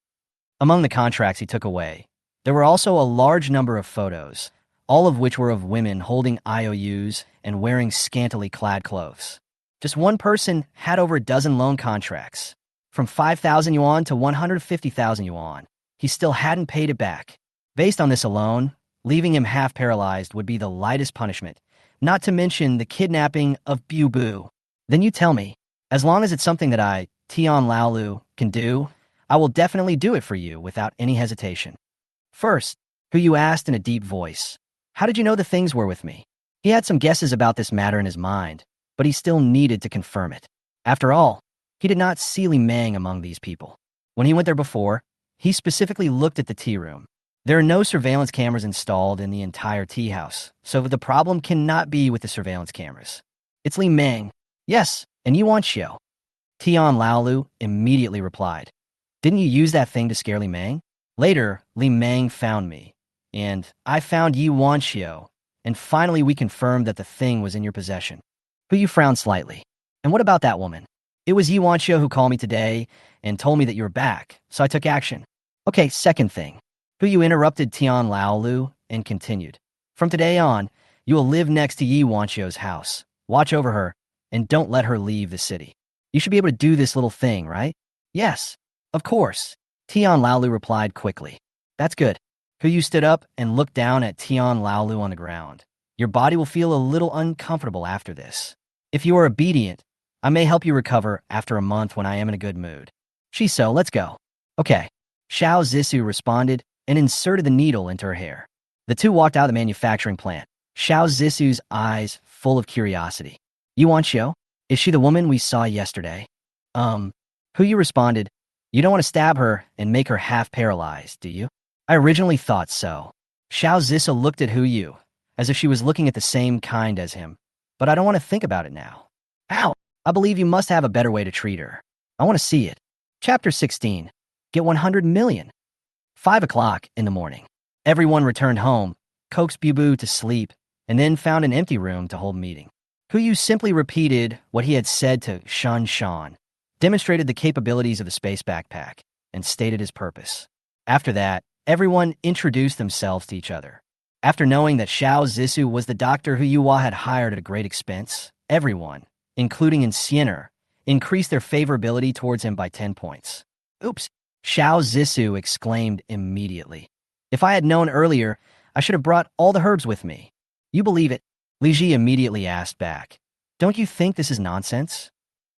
Among the contracts he took away, there were also a large number of photos, all of which were of women holding IOUs and wearing scantily clad clothes. Just one person had over a dozen loan contracts, from 5,000 yuan to 150,000 yuan. He still hadn't paid it back. Based on this alone, leaving him half paralyzed would be the lightest punishment, not to mention the kidnapping of Bubu. Then you tell me, as long as it's something that I, Tian Laolu, can do, I will definitely do it for you without any hesitation. First, Hu Yu asked in a deep voice, how did you know the things were with me? He had some guesses about this matter in his mind, but he still needed to confirm it. After all, He did not see Li Meng among these people. When he went there before, he specifically looked at the tea room. There are no surveillance cameras installed in the entire tea house, so the problem cannot be with the surveillance cameras. It's Li Meng. Yes, and you want Xiao. Tian Laolu immediately replied. Didn't you use that thing to scare Li Meng? Later, Li Meng found me, and I found Yi Wanxiu, and finally we confirmed that the thing was in your possession. But you frowned slightly. And what about that woman? It was Yi Wanxiu who called me today and told me that you were back, so I took action. Okay, second thing. Who you interrupted Tian Laolu and continued. From today on, you will live next to Yi Wanxiu's house. Watch over her, and don't let her leave the city. You should be able to do this little thing, right? Yes, of course. Tian Laolu replied quickly. That's good. Hu Yu stood up and looked down at Tian Laolu on the ground. Your body will feel a little uncomfortable after this. If you are obedient, I may help you recover after a month when I am in a good mood. Shiso, let's go. Okay. Xiao Zissou responded and inserted the needle into her hair. The two walked out of the manufacturing plant, Xiao Zissou's eyes full of curiosity. You want Xiao? Is she the woman we saw yesterday? Hu Yu responded, you don't want to stab her and make her half paralyzed, do you? I originally thought so. Xiao Zissou looked at Hu Yu, as if she was looking at the same kind as him. But I don't want to think about it now. Ow! I believe you must have a better way to treat her. I want to see it. Chapter 16. Get 100 million. 5 o'clock in the morning. Everyone returned home, coaxed Bubu to sleep, and then found an empty room to hold meeting. Hu Yu simply repeated what he had said to Shan Shan, demonstrated the capabilities of the space backpack, and stated his purpose. After that, everyone introduced themselves to each other. After knowing that Xiao Zissou was the doctor Hu Yuhua had hired at a great expense, everyone, including Insiener, increased their favorability towards him by 10 points. Oops, Xiao Zissou exclaimed immediately. If I had known earlier, I should have brought all the herbs with me. You believe it? Li Ji immediately asked back. Don't you think this is nonsense?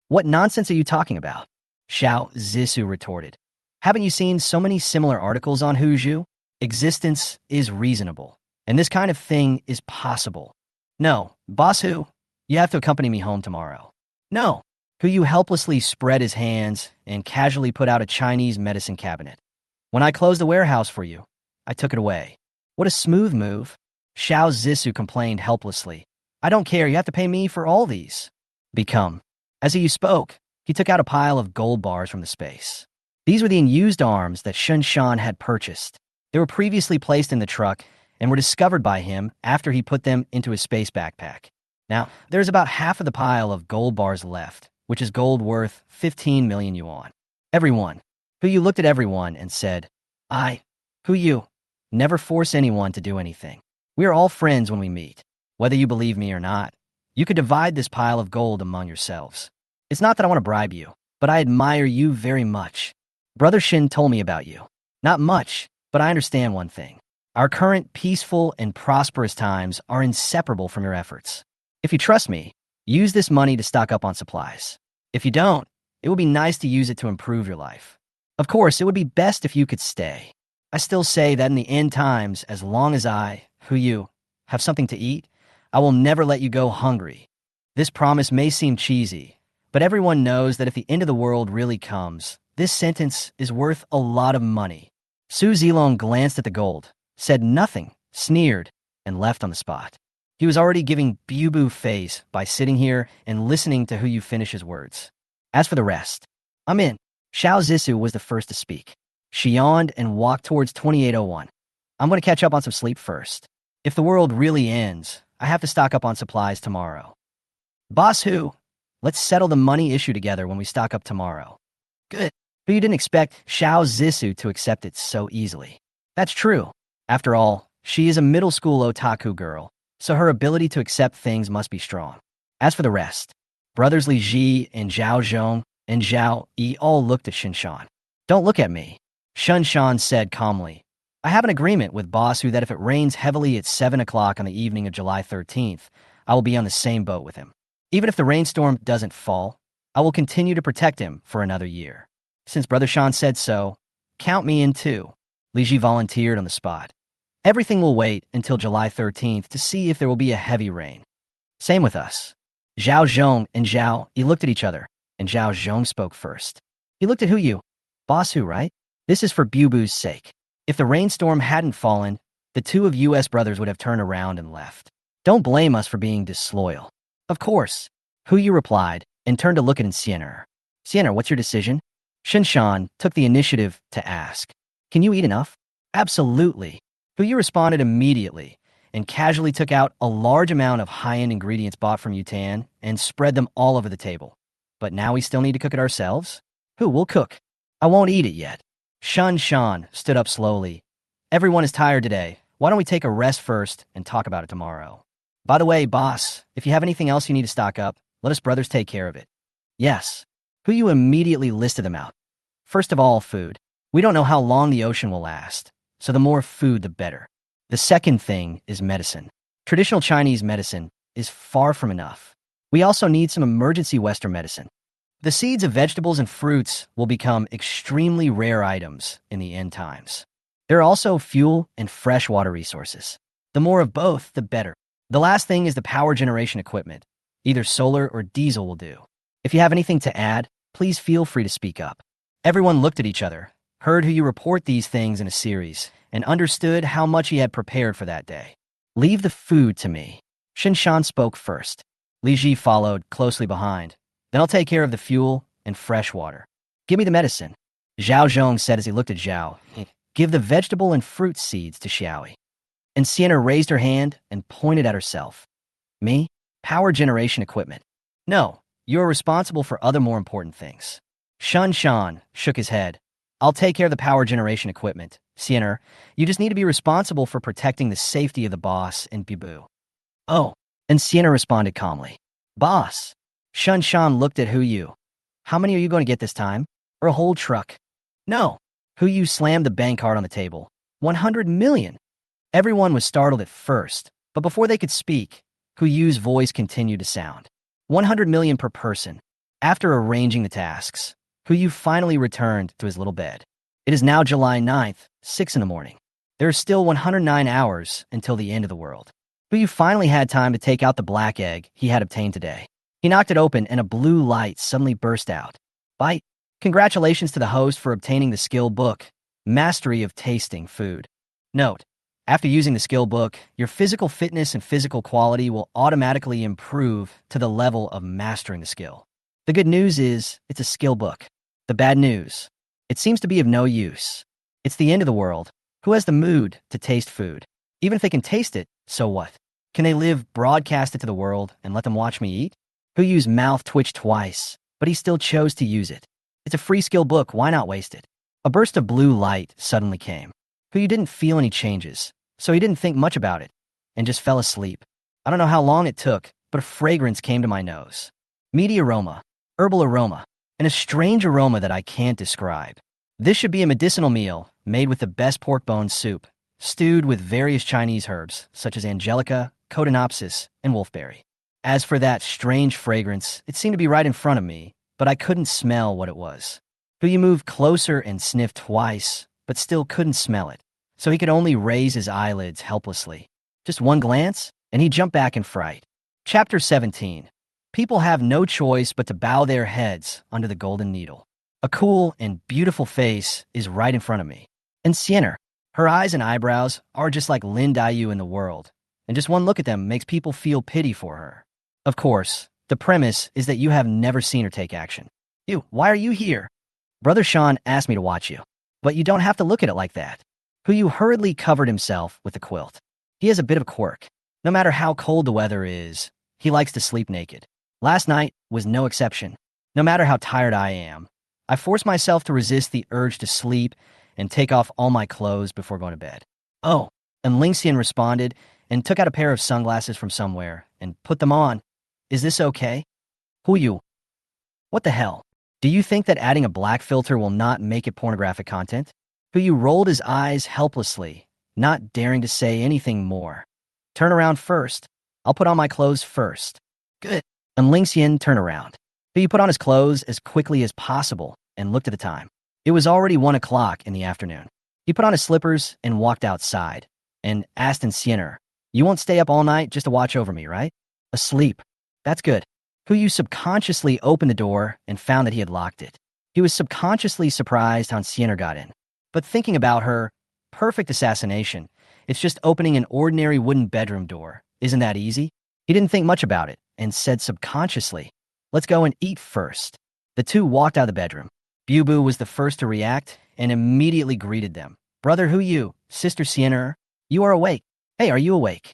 What nonsense are you talking about? Xiao Zissou retorted. Haven't you seen so many similar articles on Huzhu? Existence is reasonable, and this kind of thing is possible. No, Boss Hu, you have to accompany me home tomorrow. No. Hu Yu helplessly spread his hands and casually put out a Chinese medicine cabinet. When I closed the warehouse for you, I took it away. What a smooth move. Xiao Zissou complained helplessly. I don't care, you have to pay me for all these. Become. As he spoke, he took out a pile of gold bars from the space. These were the unused arms that Shun Shan had purchased. They were previously placed in the truck and were discovered by him after he put them into his space backpack. Now, there's about half of the pile of gold bars left, which is gold worth 15 million yuan. Everyone. Hu Yu looked at everyone and said, Hu Yu, never force anyone to do anything. We are all friends when we meet. Whether you believe me or not, you could divide this pile of gold among yourselves. It's not that I want to bribe you, but I admire you very much. Brother Shin told me about you. Not much, but I understand one thing. Our current peaceful and prosperous times are inseparable from your efforts. If you trust me, use this money to stock up on supplies. If you don't, it would be nice to use it to improve your life. Of course, it would be best if you could stay. I still say that in the end times, as long as I, Hu Yu, have something to eat, I will never let you go hungry. This promise may seem cheesy, but everyone knows that if the end of the world really comes, this sentence is worth a lot of money. Su Zilong glanced at the gold, said nothing, sneered, and left on the spot. He was already giving Bubu face by sitting here and listening to Hu Yu finish his words. As for the rest, I'm in. Xiao Zissou was the first to speak. She yawned and walked towards 2801. I'm going to catch up on some sleep first. If the world really ends, I have to stock up on supplies tomorrow. Boss Hu, let's settle the money issue together when we stock up tomorrow. Good. But you didn't expect Xiao Zissou to accept it so easily. That's true. After all, she is a middle school otaku girl, so her ability to accept things must be strong. As for the rest, brothers Li Ji and Zhao Zhong and Zhao Yi all looked at Shinshan. Don't look at me. Shun Shan said calmly. I have an agreement with Boss Hu that if it rains heavily at 7 o'clock on the evening of July 13th, I will be on the same boat with him. Even if the rainstorm doesn't fall, I will continue to protect him for another year. Since Brother Shan said so, count me in too. Li Ji volunteered on the spot. Everything will wait until July 13th to see if there will be a heavy rain. Same with us. Zhao Zhong and Zhao Yi looked at each other. and Zhao Zhong spoke first. He looked at Hu Yu. Boss Hu, right? This is for Bubu's sake. If the rainstorm hadn't fallen, the two of US brothers would have turned around and left. Don't blame us for being disloyal. Of course, Hu Yu replied and turned to look at Sienna. Sienna, what's your decision? Shinshan took the initiative to ask. Can you eat enough? Absolutely. Hu Yu responded immediately and casually took out a large amount of high-end ingredients bought from Yutan and spread them all over the table. But now we still need to cook it ourselves? Who will cook? I won't eat it yet. Shan stood up slowly. Everyone is tired today. Why don't we take a rest first and talk about it tomorrow? By the way, boss, if you have anything else you need to stock up, let us brothers take care of it. Yes. Hu Yu immediately listed them out. First of all, food. We don't know how long the ocean will last, so the more food, the better. The second thing is medicine. Traditional Chinese medicine is far from enough. We also need some emergency Western medicine. The seeds of vegetables and fruits will become extremely rare items in the end times. There are also fuel and freshwater resources. The more of both, the better. The last thing is the power generation equipment. Either solar or diesel will do. If you have anything to add, please feel free to speak up. Everyone looked at each other, heard Hu Yu report these things in a series, and understood how much he had prepared for that day. Leave the food to me. Shinshan spoke first. Li Ji followed closely behind. Then I'll take care of the fuel and fresh water. Give me the medicine. Zhao Zhong said as he looked at Zhao. Give the vegetable and fruit seeds to Xiaoi. And Sienna raised her hand and pointed at herself. Me? Power generation equipment. No, you're responsible for other more important things. Shan shook his head. I'll take care of the power generation equipment. Sienna, you just need to be responsible for protecting the safety of the boss and Bibu. Oh, and Sienna responded calmly. Boss. Shan looked at Hu Yu. How many are you going to get this time? Or a whole truck? No. Hu Yu slammed the bank card on the table. 100 million. Everyone was startled at first, but before they could speak, Hu Yu's voice continued to sound. 100 million per person. After arranging the tasks, Hu Yu finally returned to his little bed. It is now July 9th, 6 in the morning. There are still 109 hours until the end of the world. Hu Yu finally had time to take out the black egg he had obtained today. He knocked it open and a blue light suddenly burst out. Bite. Congratulations to the host for obtaining the skill book, Mastery of Tasting Food. Note, after using the skill book, your physical fitness and physical quality will automatically improve to the level of mastering the skill. The good news is, it's a skill book. The bad news, it seems to be of no use. It's the end of the world. Who has the mood to taste food? Even if they can taste it, so what? Can they live broadcast it to the world and let them watch me eat? Hu Yu's mouth twitched twice, but he still chose to use it. It's a free skill book, why not waste it? A burst of blue light suddenly came. Hu Yu didn't feel any changes, so he didn't think much about it, and just fell asleep. I don't know how long it took, but a fragrance came to my nose. Meaty aroma, herbal aroma, and a strange aroma that I can't describe. This should be a medicinal meal made with the best pork bone soup, stewed with various Chinese herbs, such as angelica, codonopsis, and wolfberry. As for that strange fragrance, it seemed to be right in front of me, but I couldn't smell what it was. Hu Yu moved closer and sniffed twice, but still couldn't smell it, so he could only raise his eyelids helplessly. Just one glance, and he jumped back in fright. Chapter 17. People have no choice but to bow their heads under the golden needle. A cool and beautiful face is right in front of me. And Sienna, her eyes and eyebrows are just like Lin Daiyu in the world, and just one look at them makes people feel pity for her. Of course, the premise is that you have never seen her take action. Why are you here? Brother Sean asked me to watch you, but you don't have to look at it like that. Hu Yu hurriedly covered himself with a quilt. He has a bit of a quirk. No matter how cold the weather is, he likes to sleep naked. Last night was no exception. No matter how tired I am, I force myself to resist the urge to sleep and take off all my clothes before going to bed. Oh, and Lingxian responded and took out a pair of sunglasses from somewhere and put them on. Is this okay? Hu Yu. What the hell? Do you think that adding a black filter will not make it pornographic content? Hu Yu rolled his eyes helplessly, not daring to say anything more. Turn around first. I'll put on my clothes first. Good. And Lingxian turned around. Hu Yu put on his clothes as quickly as possible and looked at the time. It was already 1 o'clock in the afternoon. He put on his slippers and walked outside and asked Sienna, you won't stay up all night just to watch over me, right? Asleep. That's good. Yu subconsciously opened the door and found that he had locked it. He was subconsciously surprised how Sienna got in. But thinking about her perfect assassination, it's just opening an ordinary wooden bedroom door. Isn't that easy? He didn't think much about it and said subconsciously, "Let's go and eat first." The two walked out of the bedroom. Bubu was the first to react and immediately greeted them. "Brother Yu, Sister Sienna, you are awake. Hey, are you awake?"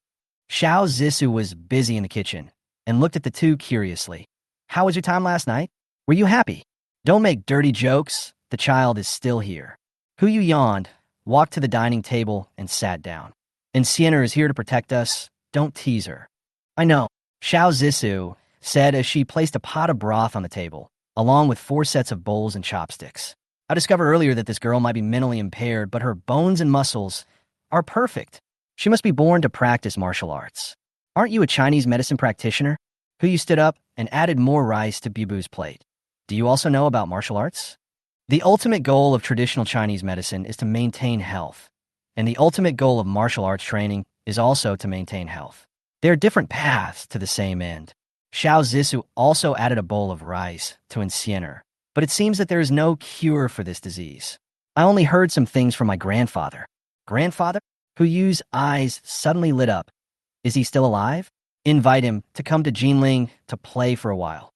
Xiao Zissou was busy in the kitchen and looked at the two curiously. "How was your time last night? Were you happy? Don't make dirty jokes. The child is still here." Yu yawned, walked to the dining table, and sat down. "And Sienna is here to protect us. Don't tease her." "I know," Xiao Zissou said as she placed a pot of broth on the table, along with 4 sets of bowls and chopsticks. "I discovered earlier that this girl might be mentally impaired, but her bones and muscles are perfect. She must be born to practice martial arts. Aren't you a Chinese medicine practitioner?" Yu stood up and added more rice to Bubu's plate. "Do you also know about martial arts?" The ultimate goal of traditional Chinese medicine is to maintain health, and the ultimate goal of martial arts training is also to maintain health. There are different paths to the same end. Xiao Zissou also added a bowl of rice to Sienna, but it seems that there is no cure for this disease. "I only heard some things from my grandfather." "Grandfather?" Yu's eyes suddenly lit up. "Is he still alive?" "Invite him to come to Jinling to play for a while."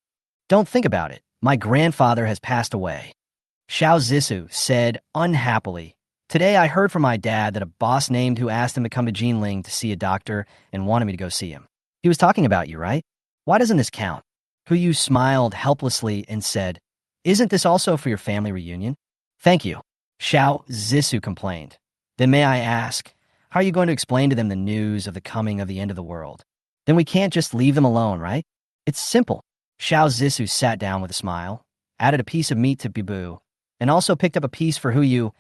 "Don't think about it. My grandfather has passed away," Xiao Zissou said unhappily. "Today I heard from my dad that a boss named who asked him to come to Jinling to see a doctor and wanted me to go see him. He was talking about you, right? Why doesn't this count?" Yu smiled helplessly and said, "Isn't this also for your family reunion?" "Thank you," Xiao Zissou complained. "Then may I ask, how are you going to explain to them the news of the coming of the end of the world? Then we can't just leave them alone, right?" "It's simple." Xiao Zissou sat down with a smile, added a piece of meat to Bubu, and also picked up a piece for Yu.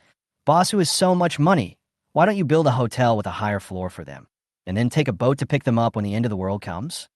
"Boss who has so much money, why don't you build a hotel with a higher floor for them, and then take a boat to pick them up when the end of the world comes?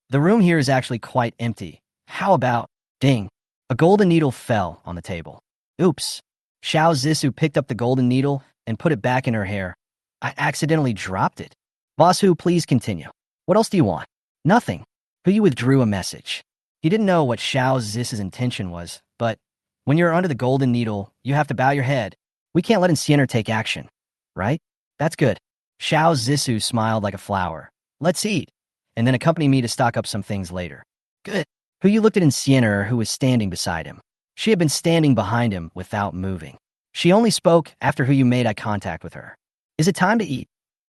The room here is actually quite empty. How about—" Ding! A golden needle fell on the table. "Oops." Xiao Zissou picked up the golden needle and put it back in her hair. "I accidentally dropped it." "Boss Hu, please continue. What else do you want?" "Nothing." Yu withdrew a message. He didn't know what Xiao Zissou's intention was, but when you're under the golden needle, you have to bow your head. We can't let Sienna take action, right? "That's good." Xiao Zissou smiled like a flower. "Let's eat, and then accompany me to stock up some things later." "Good." Yu looked at Sienna, who was standing beside him. She had been standing behind him without moving. She only spoke after Yu made eye contact with her. "Is it time to eat?"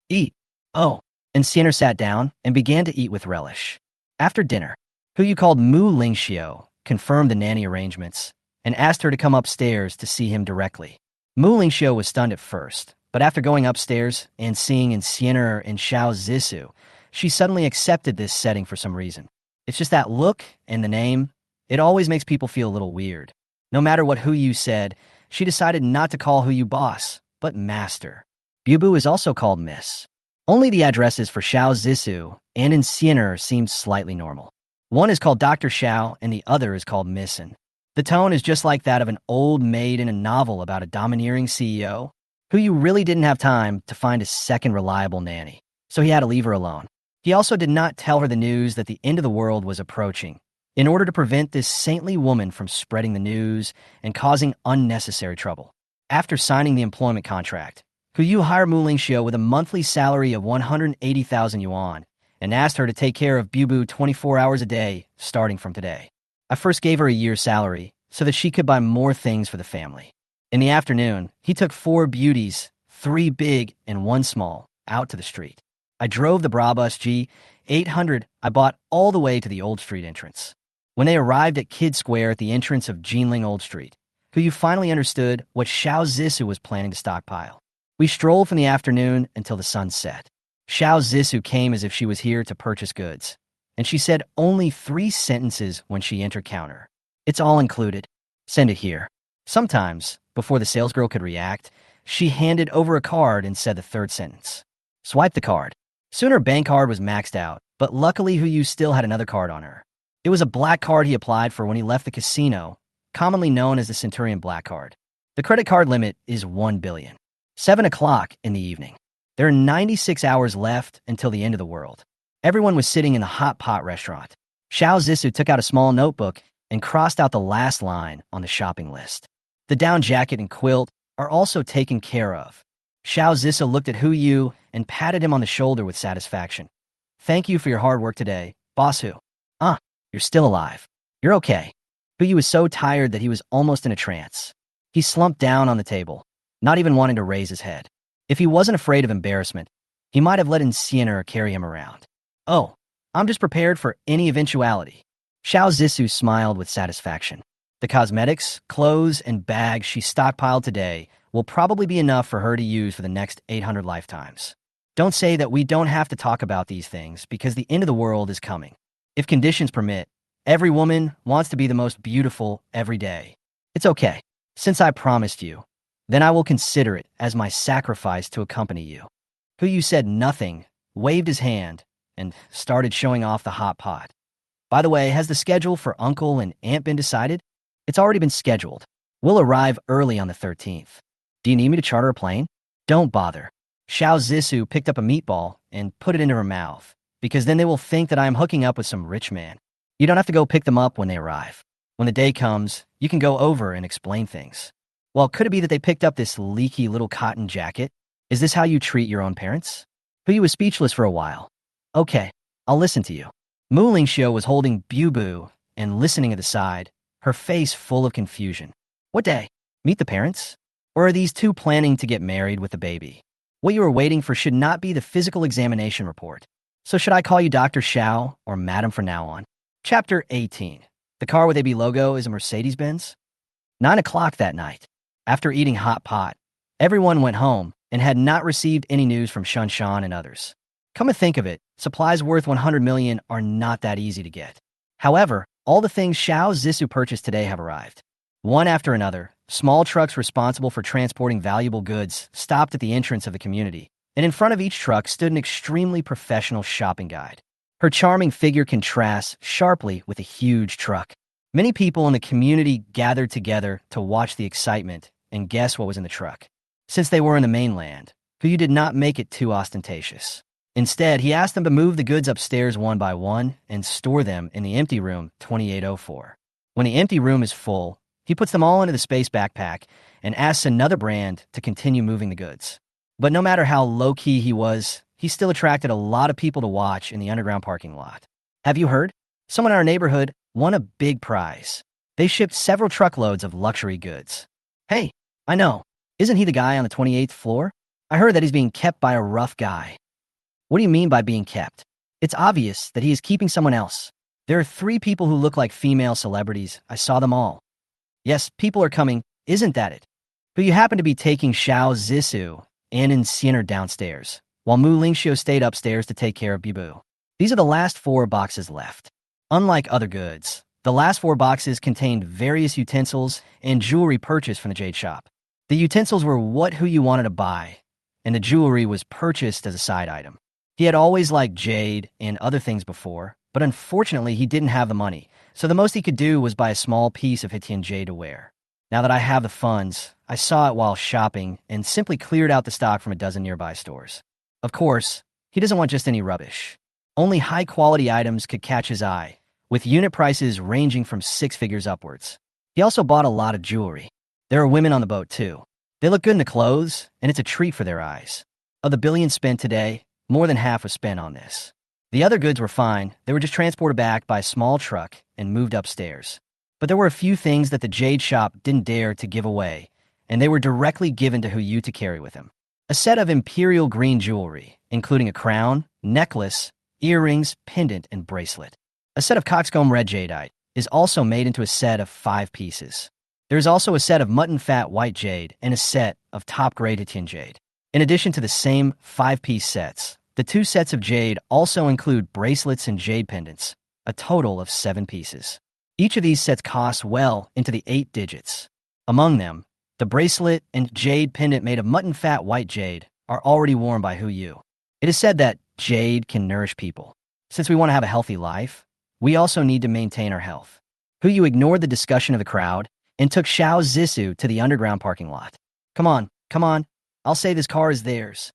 "Eat." "Oh." And Sienna sat down and began to eat with relish. After dinner, Yu called Mu Lingxiu, confirmed the nanny arrangements, and asked her to come upstairs to see him directly. Mu Lingxiu was stunned at first, but after going upstairs and seeing Sienna and Xiao Zissou, she suddenly accepted this setting for some reason. It's just that look and the name, it always makes people feel a little weird. No matter what Yu said, she decided not to call Yu boss, but master. Bubu is also called Miss. Only the addresses for Xiao Zissou and Sienna seemed slightly normal. One is called Dr. Xiao and the other is called Missin. The tone is just like that of an old maid in a novel about a domineering CEO. Yu really didn't have time to find a second reliable nanny, so he had to leave her alone. He also did not tell her the news that the end of the world was approaching, in order to prevent this saintly woman from spreading the news and causing unnecessary trouble. After signing the employment contract, Yu hired Mu Lingxiu with a monthly salary of 180,000 yuan and asked her to take care of Bubu 24 hours a day, starting from today. I first gave her a year's salary so that she could buy more things for the family. In the afternoon, he took 4 beauties, 3 big and 1 small, out to the street. I drove the Brabus G800 I bought all the way to the Old Street entrance. When they arrived at Kid Square at the entrance of Jinling Old Street, Yu finally understood what Xiao Zissou was planning to stockpile. We strolled from the afternoon until the sun set. Xiao Zissou came as if she was here to purchase goods, and she said only 3 sentences when she entered counter. "It's all included. Send it here." Sometimes, before the salesgirl could react, she handed over a card and said the 3rd sentence. "Swipe the card." Soon her bank card was maxed out, but luckily Yu still had another card on her. It was a black card he applied for when he left the casino, commonly known as the Centurion Black Card. The credit card limit is 1 billion. 7 o'clock in the evening. There are 96 hours left until the end of the world. Everyone was sitting in the hot pot restaurant. Xiao Zissou took out a small notebook and crossed out the last line on the shopping list. The down jacket and quilt are also taken care of. Xiao Zissou looked at Hu Yu and patted him on the shoulder with satisfaction. Thank you for your hard work today, Boss Hu. Ah, you're still alive. You're okay. Hu Yu was so tired that he was almost in a trance. He slumped down on the table, not even wanting to raise his head. If he wasn't afraid of embarrassment, he might have let Sienna carry him around. Oh, I'm just prepared for any eventuality. Xiao Zissou smiled with satisfaction. The cosmetics, clothes, and bags she stockpiled today will probably be enough for her to use for the next 800 lifetimes. Don't say that we don't have to talk about these things because the end of the world is coming. If conditions permit, every woman wants to be the most beautiful every day. It's okay. Since I promised you, then I will consider it as my sacrifice to accompany you. Hu Yu said nothing, waved his hand, and started showing off the hot pot. By the way, has the schedule for Uncle and Aunt been decided? It's already been scheduled. We'll arrive early on the 13th. Do you need me to charter a plane? Don't bother. Xiao Zissou picked up a meatball and put it into her mouth, because then they will think that I am hooking up with some rich man. You don't have to go pick them up when they arrive. When the day comes, you can go over and explain things. Well, could it be that they picked up this leaky little cotton jacket? Is this how you treat your own parents? Hu Yu was speechless for a while. Okay, I'll listen to you. Mu Lingxiu was holding Bu Bu and listening at the side, her face full of confusion. What day? Meet the parents? Or are these two planning to get married with the baby? What you are waiting for should not be the physical examination report. So should I call you Dr. Xiao or Madam from now on? Chapter 18. The car with AB logo is a Mercedes-Benz. 9 o'clock that night. After eating hot pot, everyone went home and had not received any news from Shun Shan and others. Come to think of it, supplies worth 100 million are not that easy to get. However, all the things Xiao Zissou purchased today have arrived. One after another, small trucks responsible for transporting valuable goods stopped at the entrance of the community, and in front of each truck stood an extremely professional shopping guide. Her charming figure contrasts sharply with a huge truck. Many people in the community gathered together to watch the excitement and guess what was in the truck. Since they were in the mainland, Hu Yu did not make it too ostentatious. Instead, he asked them to move the goods upstairs one by one and store them in the empty room 2804. When the empty room is full, he puts them all into the space backpack and asks another brand to continue moving the goods. But no matter how low-key he was, he still attracted a lot of people to watch in the underground parking lot. Have you heard? Someone in our neighborhood won a big prize. They shipped several truckloads of luxury goods. Hey, I know. Isn't he the guy on the 28th floor? I heard that he's being kept by a rough guy. What do you mean by being kept? It's obvious that he is keeping someone else. There are 3 people who look like female celebrities. I saw them all. Yes, people are coming. Isn't that it? But you happen to be taking Xiao Zissou and Sienna downstairs, while Mu Lingxiu stayed upstairs to take care of Bibu. These are the last 4 boxes left. Unlike other goods, the last 4 boxes contained various utensils and jewelry purchased from the jade shop. The utensils were what Hu Yu wanted to buy, and the jewelry was purchased as a side item. He had always liked jade and other things before, but unfortunately he didn't have the money, so the most he could do was buy a small piece of Hitian jade to wear. Now that I have the funds, I saw it while shopping and simply cleared out the stock from a dozen nearby stores. Of course, he doesn't want just any rubbish. Only high-quality items could catch his eye, with unit prices ranging from 6 figures upwards. He also bought a lot of jewelry. There are women on the boat too. They look good in the clothes, and it's a treat for their eyes. Of the billion spent today, more than half was spent on this. The other goods were fine. They were just transported back by a small truck and moved upstairs. But there were a few things that the jade shop didn't dare to give away, and they were directly given to Hu Yu to carry with him. A set of imperial green jewelry, including a crown, necklace, earrings, pendant, and bracelet. A set of coxcomb red jadeite is also made into a set of 5 pieces. There is also a set of mutton fat white jade and a set of top-grade Hitian jade. In addition to the same 5-piece sets, the 2 sets of jade also include bracelets and jade pendants, a total of 7 pieces. Each of these sets costs well into the 8 digits. Among them, the bracelet and jade pendant made of mutton fat white jade are already worn by Hu Yu. It is said that jade can nourish people. Since we want to have a healthy life, we also need to maintain our health. Hu Yu ignored the discussion of the crowd and took Xiao Zissou to the underground parking lot. Come on. I'll say this car is theirs.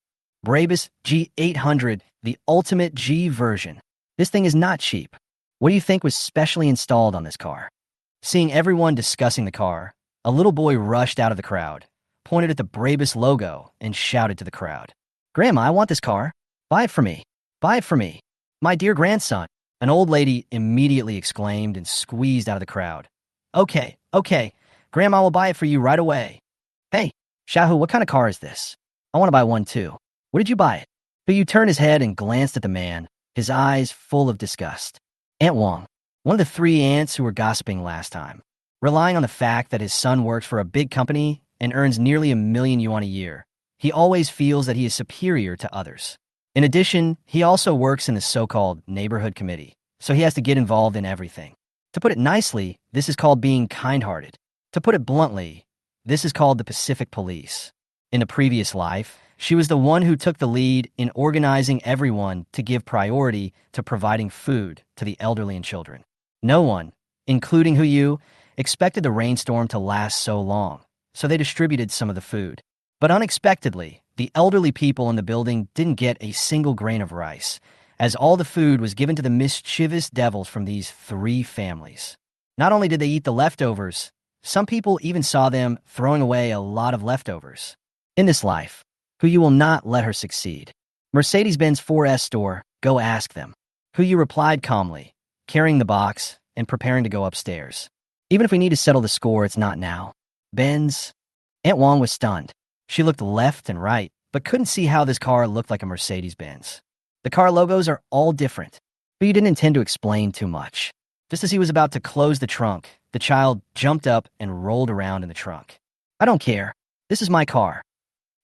Brabus G800, the ultimate G version. This thing is not cheap. What do you think was specially installed on this car? Seeing everyone discussing the car, a little boy rushed out of the crowd, pointed at the Brabus logo, and shouted to the crowd, "Grandma, I want this car. Buy it for me. Buy it for me. My dear grandson." An old lady immediately exclaimed and squeezed out of the crowd. Okay, okay. Grandma will buy it for you right away. Hey, Shahu, what kind of car is this? I want to buy one too. Where did you buy it? Hu turned his head and glanced at the man, his eyes full of disgust. Aunt Wong, one of the three aunts who were gossiping last time, relying on the fact that his son works for a big company and earns nearly 1,000,000 yuan a year, he always feels that he is superior to others. In addition, he also works in the so-called neighborhood committee, so he has to get involved in everything. To put it nicely, this is called being kind-hearted. To put it bluntly, this is called the Pacific Police. In a previous life, she was the one who took the lead in organizing everyone to give priority to providing food to the elderly and children. No one, including Hu, expected the rainstorm to last so long, so they distributed some of the food. But unexpectedly, the elderly people in the building didn't get a single grain of rice, as all the food was given to the mischievous devils from these three families. Not only did they eat the leftovers, some people even saw them throwing away a lot of leftovers. In this life, Hu will not let her succeed. Mercedes-Benz 4S store, go ask them. Hu replied calmly, carrying the box and preparing to go upstairs. Even if we need to settle the score, it's not now. Benz? Aunt Wong was stunned. She looked left and right, but couldn't see how this car looked like a Mercedes-Benz. The car logos are all different. Hu didn't intend to explain too much. Just as he was about to close the trunk, the child jumped up and rolled around in the trunk. I don't care. This is my car.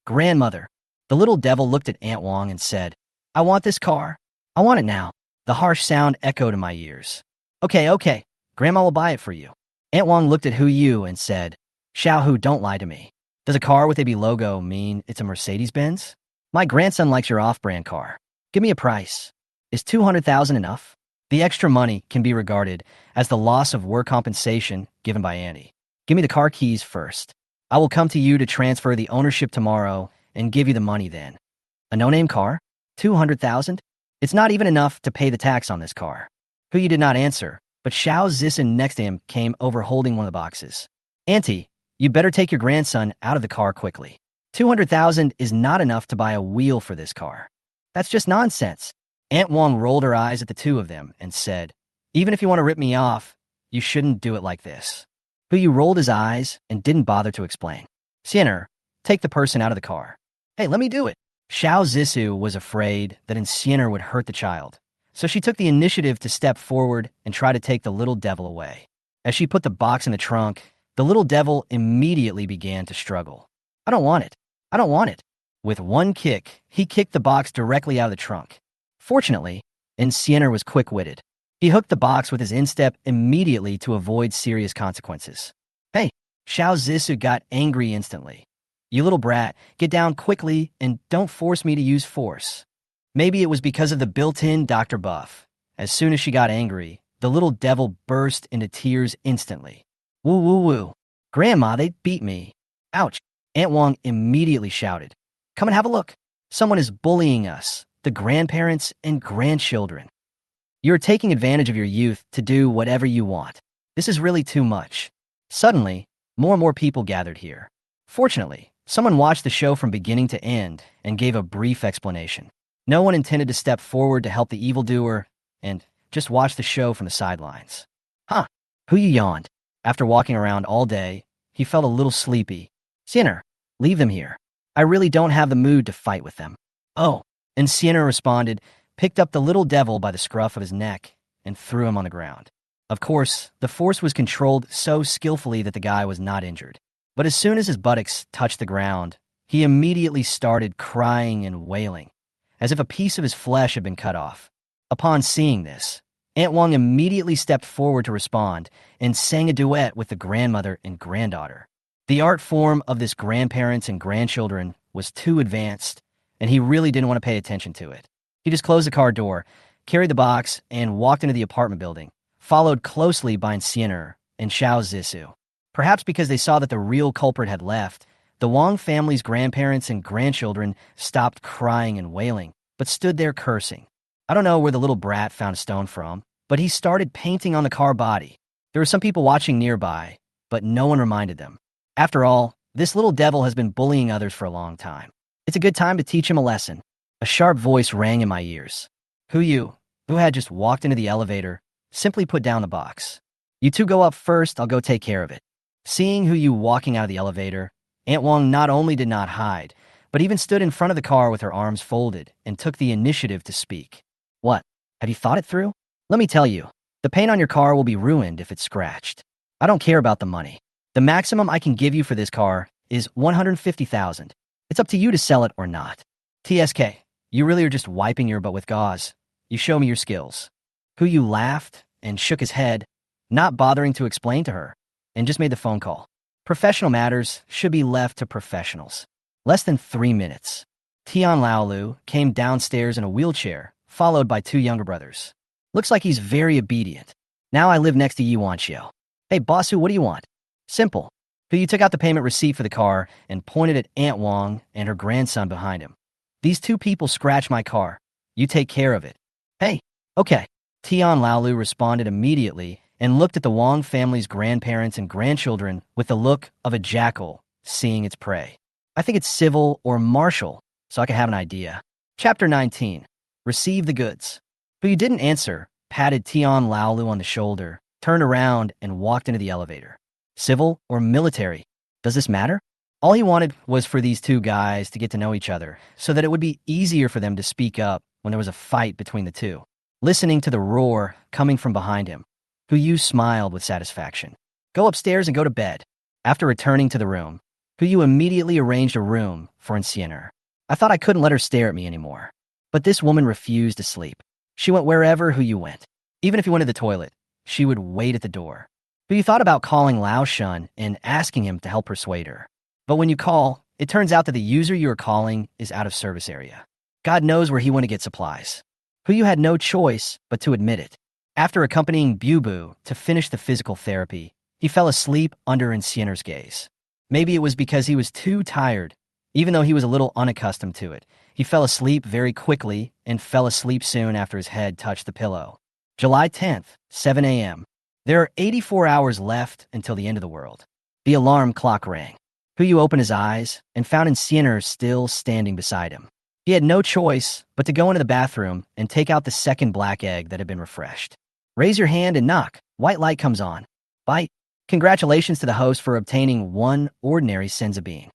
Grandmother. The little devil looked at Aunt Wong and said, I want this car. I want it now. The harsh sound echoed in my ears. Okay. Grandma will buy it for you. Aunt Wong looked at Hu and said, Xiaohu, don't lie to me. Does a car with a B logo mean it's a Mercedes-Benz? My grandson likes your off-brand car. Give me a price. Is 200,000 enough? The extra money can be regarded as the loss of work compensation given by Auntie. Give me the car keys first. I will come to you to transfer the ownership tomorrow and give you the money then. A no-name car? 200,000? It's not even enough to pay the tax on this car. Hu did not answer, but Xiao Zishan next to him came over holding one of the boxes. Auntie, you better take your grandson out of the car quickly. 200,000 is not enough to buy a wheel for this car. That's just nonsense. Aunt Wong rolled her eyes at the two of them and said, even if you want to rip me off, you shouldn't do it like this. Hu rolled his eyes and didn't bother to explain. Xianer, take the person out of the car. Hey, let me do it. Xiao Zishu was afraid that Xianer would hurt the child, so she took the initiative to step forward and try to take the little devil away. As she put the box in the trunk, the little devil immediately began to struggle. I don't want it. I don't want it. With one kick, he kicked the box directly out of the trunk. Fortunately, Xianer was quick-witted. He hooked the box with his instep immediately to avoid serious consequences. Hey, Xiao Zishu got angry instantly. You little brat, get down quickly and don't force me to use force. Maybe it was because of the built-in Dr. Buff. As soon as she got angry, the little devil burst into tears instantly. Woo. Grandma, they beat me. Ouch. Aunt Wong immediately shouted. Come and have a look. Someone is bullying us, the grandparents and grandchildren. You're taking advantage of your youth to do whatever you want. This is really too much. Suddenly, more and more people gathered here. Fortunately, someone watched the show from beginning to end and gave a brief explanation. No one intended to step forward to help the evildoer and just watch the show from the sidelines. Hu yawned. After walking around all day, he felt a little sleepy. Xianer, leave them here. I really don't have the mood to fight with them. Oh, and Xianer responded, picked up the little devil by the scruff of his neck and threw him on the ground. Of course, the force was controlled so skillfully that the guy was not injured. But as soon as his buttocks touched the ground, he immediately started crying and wailing, as if a piece of his flesh had been cut off. Upon seeing this, Aunt Wong immediately stepped forward to respond and sang a duet with the grandmother and granddaughter. The art form of this grandparents and grandchildren was too advanced, and he really didn't want to pay attention to it. He just closed the car door, carried the box, and walked into the apartment building, followed closely by Xianer and Xiao Zishu. Perhaps because they saw that the real culprit had left, the Wong family's grandparents and grandchildren stopped crying and wailing, but stood there cursing. I don't know where the little brat found a stone from, but he started painting on the car body. There were some people watching nearby, but no one reminded them. After all, this little devil has been bullying others for a long time. It's a good time to teach him a lesson. A sharp voice rang in my ears. Who had just walked into the elevator, simply put down the box. You two go up first, I'll go take care of it. Seeing Yu walking out of the elevator, Aunt Wong not only did not hide, but even stood in front of the car with her arms folded and took the initiative to speak. What? Have you thought it through? Let me tell you, the paint on your car will be ruined if it's scratched. I don't care about the money. The maximum I can give you for this car is $150,000. It's up to you to sell it or not. TSK, you really are just wiping your butt with gauze. You show me your skills. Yu laughed and shook his head, not bothering to explain to her, and just made the phone call. Professional matters should be left to professionals. Less than 3 minutes. Tian Laolu came downstairs in a wheelchair, followed by 2 younger brothers. Looks like he's very obedient. Now I live next to Yuan Xiu. Hey, Bossu, what do you want? Simple. Yu took out the payment receipt for the car and pointed at Aunt Wong and her grandson behind him. These 2 people scratched my car. You take care of it. Hey, okay. Tian Laolu responded immediately and looked at the Wong family's grandparents and grandchildren with the look of a jackal seeing its prey. I think it's civil or martial, so I can have an idea. Chapter 19. Receive the goods. Yu didn't answer, patted Tian Laolu on the shoulder, turned around, and walked into the elevator. Civil or military? Does this matter? All he wanted was for these 2 guys to get to know each other so that it would be easier for them to speak up when there was a fight between the 2. Listening to the roar coming from behind him, Yu smiled with satisfaction. Go upstairs and go to bed. After returning to the room, Yu immediately arranged a room for Encianer. I thought I couldn't let her stare at me anymore. But this woman refused to sleep. She went wherever Yu went. Even if he went to the toilet, she would wait at the door. Yu thought about calling Lao Shun and asking him to help persuade her. But when you call, it turns out that the user you are calling is out of service area. God knows where he went to get supplies. Yu had no choice but to admit it. After accompanying Bu to finish the physical therapy, he fell asleep under Encianer's gaze. Maybe it was because he was too tired. Even though he was a little unaccustomed to it, he fell asleep very quickly and fell asleep soon after his head touched the pillow. July 10th, 7 a.m. There are 84 hours left until the end of the world. The alarm clock rang. Yu opened his eyes and found Encianer still standing beside him. He had no choice but to go into the bathroom and take out the second black egg that had been refreshed. Raise your hand and knock. White light comes on. Bite. Congratulations to the host for obtaining 1 ordinary senza bean.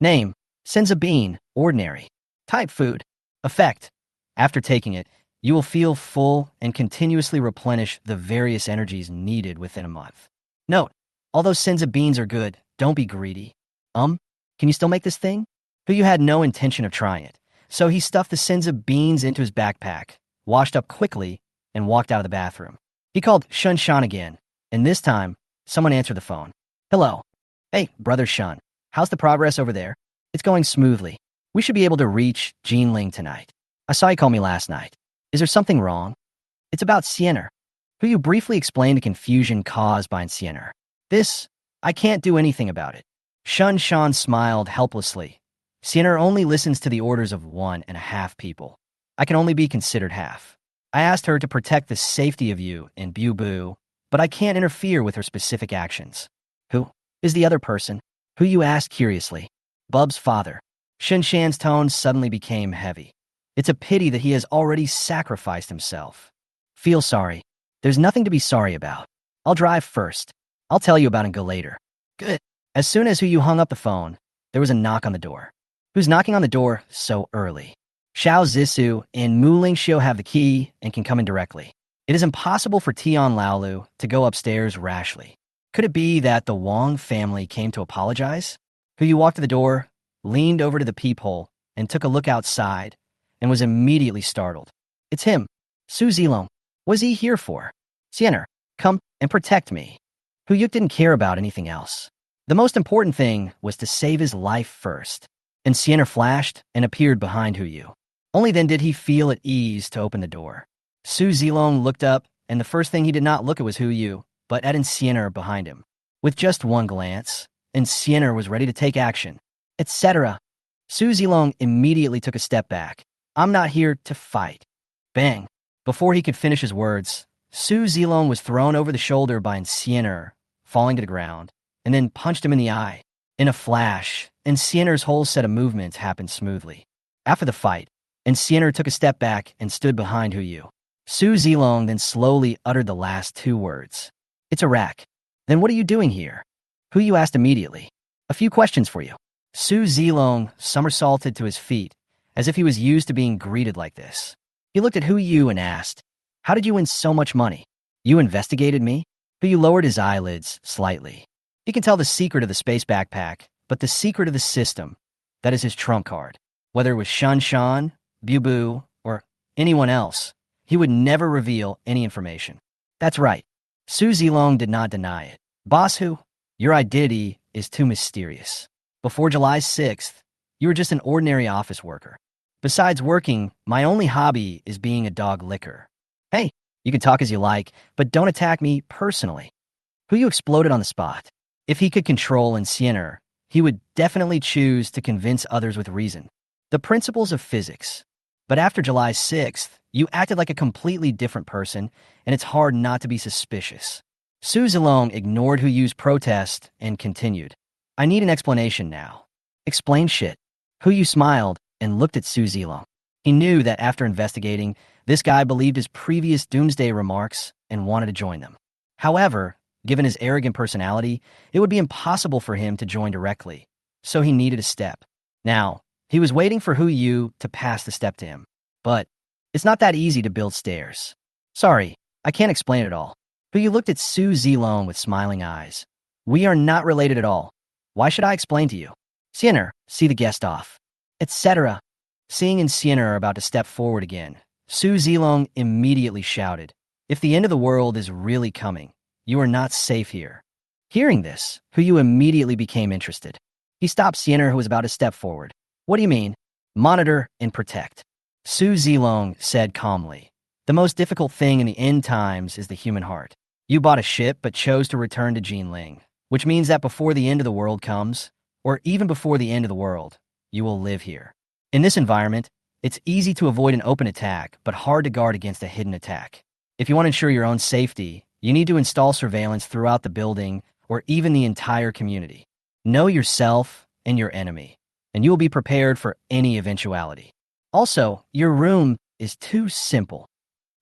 Name: senza bean, ordinary. Type: food. Effect: after taking it, you will feel full and continuously replenish the various energies needed within a month. Note: although senza beans are good, don't be greedy. Can you still make this thing? Yu had no intention of trying it, so he stuffed the senza beans into his backpack, washed up quickly, and walked out of the bathroom. He called Shun Shan again, and this time, someone answered the phone. Hello. Hey, Brother Shun. How's the progress over there? It's going smoothly. We should be able to reach Jinling tonight. I saw you call me last night. Is there something wrong? It's about Encianer. Yu briefly explained the confusion caused by Encianer. I can't do anything about it. Shun Shan smiled helplessly. Encianer only listens to the orders of 1.5 people. I can only be considered half. I asked her to protect the safety of you and Bu, but I can't interfere with her specific actions. Who is the other person? Yu asked curiously. Bub's father. Shun Shan's tone suddenly became heavy. It's a pity that he has already sacrificed himself. Feel sorry. There's nothing to be sorry about. I'll drive first. I'll tell you about it later. Good. As soon as Yu hung up the phone, there was a knock on the door. Who's knocking on the door so early? Xiao Zissou and Mu Lingxiu have the key and can come in directly. It is impossible for Tian Laolu to go upstairs rashly. Could it be that the Wong family came to apologize? Yu walked to the door, leaned over to the peephole, and took a look outside, and was immediately startled. It's him, Su Zilong. What is he here for? Encianer, come and protect me. Yu didn't care about anything else. The most important thing was to save his life first. Encianer flashed and appeared behind Yu. Only then did he feel at ease to open the door. Su Zilong looked up, and the first thing he did not look at was Yu, but at Encianer behind him. With just one glance, Encianer was ready to take action, etc. Su Zilong immediately took a step back. I'm not here to fight. Bang. Before he could finish his words, Su Zilong was thrown over the shoulder by Enciener, falling to the ground, and then punched him in the eye. In a flash, Enciener's whole set of movements happened smoothly. After the fight, Enciener took a step back and stood behind Hu Yu. Su Zilong then slowly uttered the last two words. "It's a rack." "Then what are you doing here?" Hu Yu asked immediately. "A few questions for you." Su Zilong somersaulted to his feet, as if he was used to being greeted like this. He looked at Hu Yu and asked, "How did you win so much money?" "You investigated me?" Hu Yu lowered his eyelids slightly. He can tell the secret of the space backpack, but the secret of the system, that is his trump card. Whether it was Shan Shan, Bu Bu, or anyone else, he would never reveal any information. "That's right." Su Zilong did not deny it. "Boss Hu, your identity is too mysterious. Before July 6th, you were just an ordinary office worker. Besides working, my only hobby is being a dog licker. Hey, you can talk as you like, but don't attack me personally." Hu Yu exploded on the spot. If he could control Enciener, he would definitely choose to convince others with reason. The principles of physics. But after July 6th, you acted like a completely different person, and it's hard not to be suspicious. Su Zilong ignored Hu Yu's protest and continued. "I need an explanation now." "Explain shit." Hu Yu smiled and looked at Su Zilong. He knew that after investigating, this guy believed his previous doomsday remarks and wanted to join them. However, given his arrogant personality, it would be impossible for him to join directly, so he needed a step. Now, he was waiting for Hu Yu to pass the step to him. But it's not that easy to build stairs. "Sorry, I can't explain it all." Hu Yu looked at Su Zilong with smiling eyes. "We are not related at all. Why should I explain to you?" "Enciener, see the guest off," etc. Seeing Enciener about to step forward again, Su Zilong immediately shouted, "If the end of the world is really coming, you are not safe here." Hearing this, Hu Yu immediately became interested. He stopped Enciener, who was about to step forward. "What do you mean?" "Monitor and protect." Su Zilong said calmly, "The most difficult thing in the end times is the human heart. You bought a ship but chose to return to Jinling, which means that before the end of the world comes, or even before the end of the world, you will live here. In this environment, it's easy to avoid an open attack, but hard to guard against a hidden attack. If you want to ensure your own safety, you need to install surveillance throughout the building or even the entire community. Know yourself and your enemy, and you will be prepared for any eventuality. Also, your room is too simple.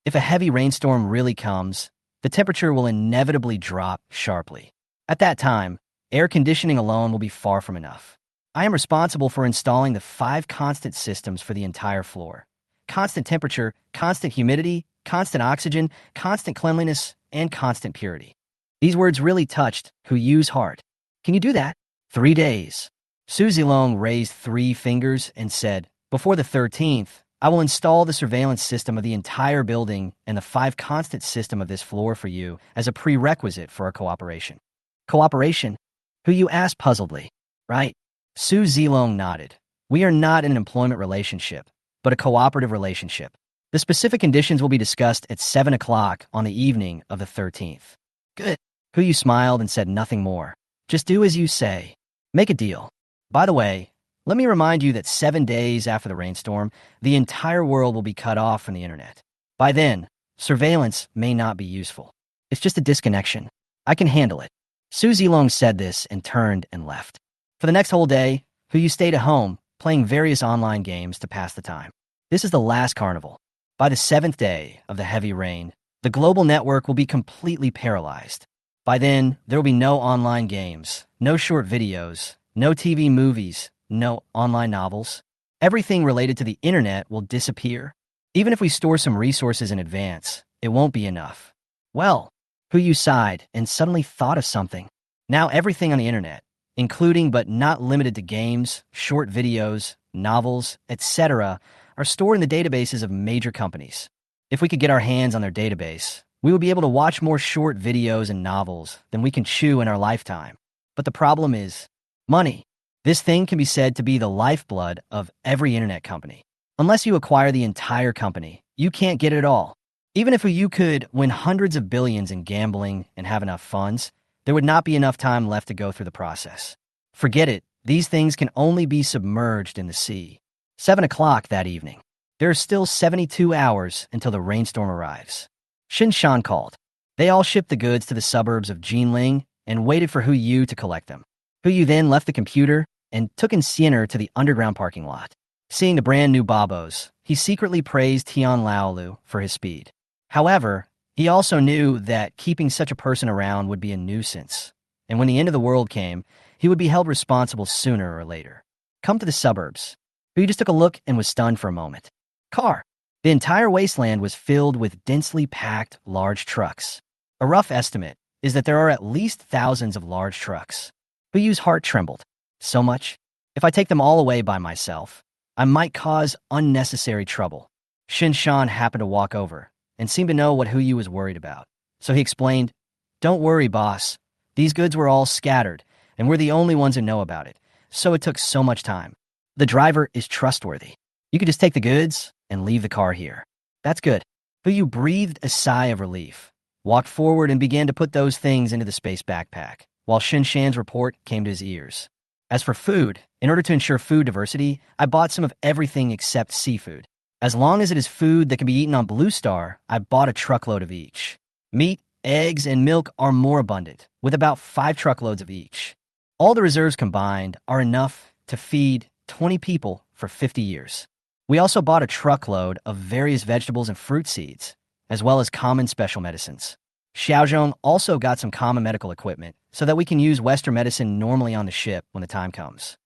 If a heavy rainstorm really comes, the temperature will inevitably drop sharply. At that time, air conditioning alone will be far from enough. I am responsible for installing the 5 constant systems for the entire floor. Constant temperature, constant humidity, constant oxygen, constant cleanliness, and constant purity. These words really touched Hu Yu's heart. "Can you do that?" 3 days. Su Zilong raised 3 fingers and said, "Before the 13th, I will install the surveillance system of the entire building and the 5 constant system of this floor for you as a prerequisite for our cooperation." "Cooperation?" Hu Yu asked puzzledly. "Right." Su Zilong nodded. "We are not in an employment relationship, but a cooperative relationship. The specific conditions will be discussed at 7 o'clock on the evening of the 13th. "Good." Hu Yu smiled and said nothing more. "Just do as you say. Make a deal. By the way, let me remind you that 7 days after the rainstorm, the entire world will be cut off from the internet. By then, surveillance may not be useful. It's just a disconnection. I can handle it." Su Zilong said this and turned and left. For the next whole day, Hu Yu stayed at home, playing various online games to pass the time. This is the last carnival. By the 7th day of the heavy rain, the global network will be completely paralyzed. By then, there will be no online games, no short videos, no TV movies, no online novels. Everything related to the internet will disappear. Even if we store some resources in advance, it won't be enough. Well, Hu Yu sighed and suddenly thought of something. Now everything on the internet, including but not limited to games, short videos, novels, etc., are stored in the databases of major companies. If we could get our hands on their database, we would be able to watch more short videos and novels than we can chew in our lifetime. But the problem is money. This thing can be said to be the lifeblood of every internet company. Unless you acquire the entire company, you can't get it all. Even if you could win hundreds of billions in gambling and have enough funds, there would not be enough time left to go through the process. Forget it. These things can only be submerged in the sea. 7 o'clock that evening. There are still 72 hours until the rainstorm arrives. Shin Shan called. They all shipped the goods to the suburbs of Jinling and waited for Hu Yu to collect them. Hu Yu then left the computer and took in Siener to the underground parking lot. Seeing the brand new Babos, he secretly praised Tian Laolu for his speed. However, he also knew that keeping such a person around would be a nuisance, and when the end of the world came, he would be held responsible sooner or later. Come to the suburbs. Hu just took a look and was stunned for a moment. Car. The entire wasteland was filled with densely packed large trucks. A rough estimate is that there are at least thousands of large trucks. Hu Yu's heart trembled. So much? If I take them all away by myself, I might cause unnecessary trouble. Shin Shan happened to walk over and seemed to know what Hu Yu was worried about. So he explained, "Don't worry, boss. These goods were all scattered, and we're the only ones who know about it, so it took so much time. The driver is trustworthy. You could just take the goods and leave the car here." That's good. Hu Yu breathed a sigh of relief, walked forward and began to put those things into the space backpack, while Shin Shan's report came to his ears. As for food, in order to ensure food diversity, I bought some of everything except seafood. As long as it is food that can be eaten on Blue Star, I bought a truckload of each. Meat, eggs, and milk are more abundant, with about 5 truckloads of each. All the reserves combined are enough to feed 20 people for 50 years. We also bought a truckload of various vegetables and fruit seeds, as well as common special medicines. Xiaozhong also got some common medical equipment so that we can use Western medicine normally on the ship when the time comes.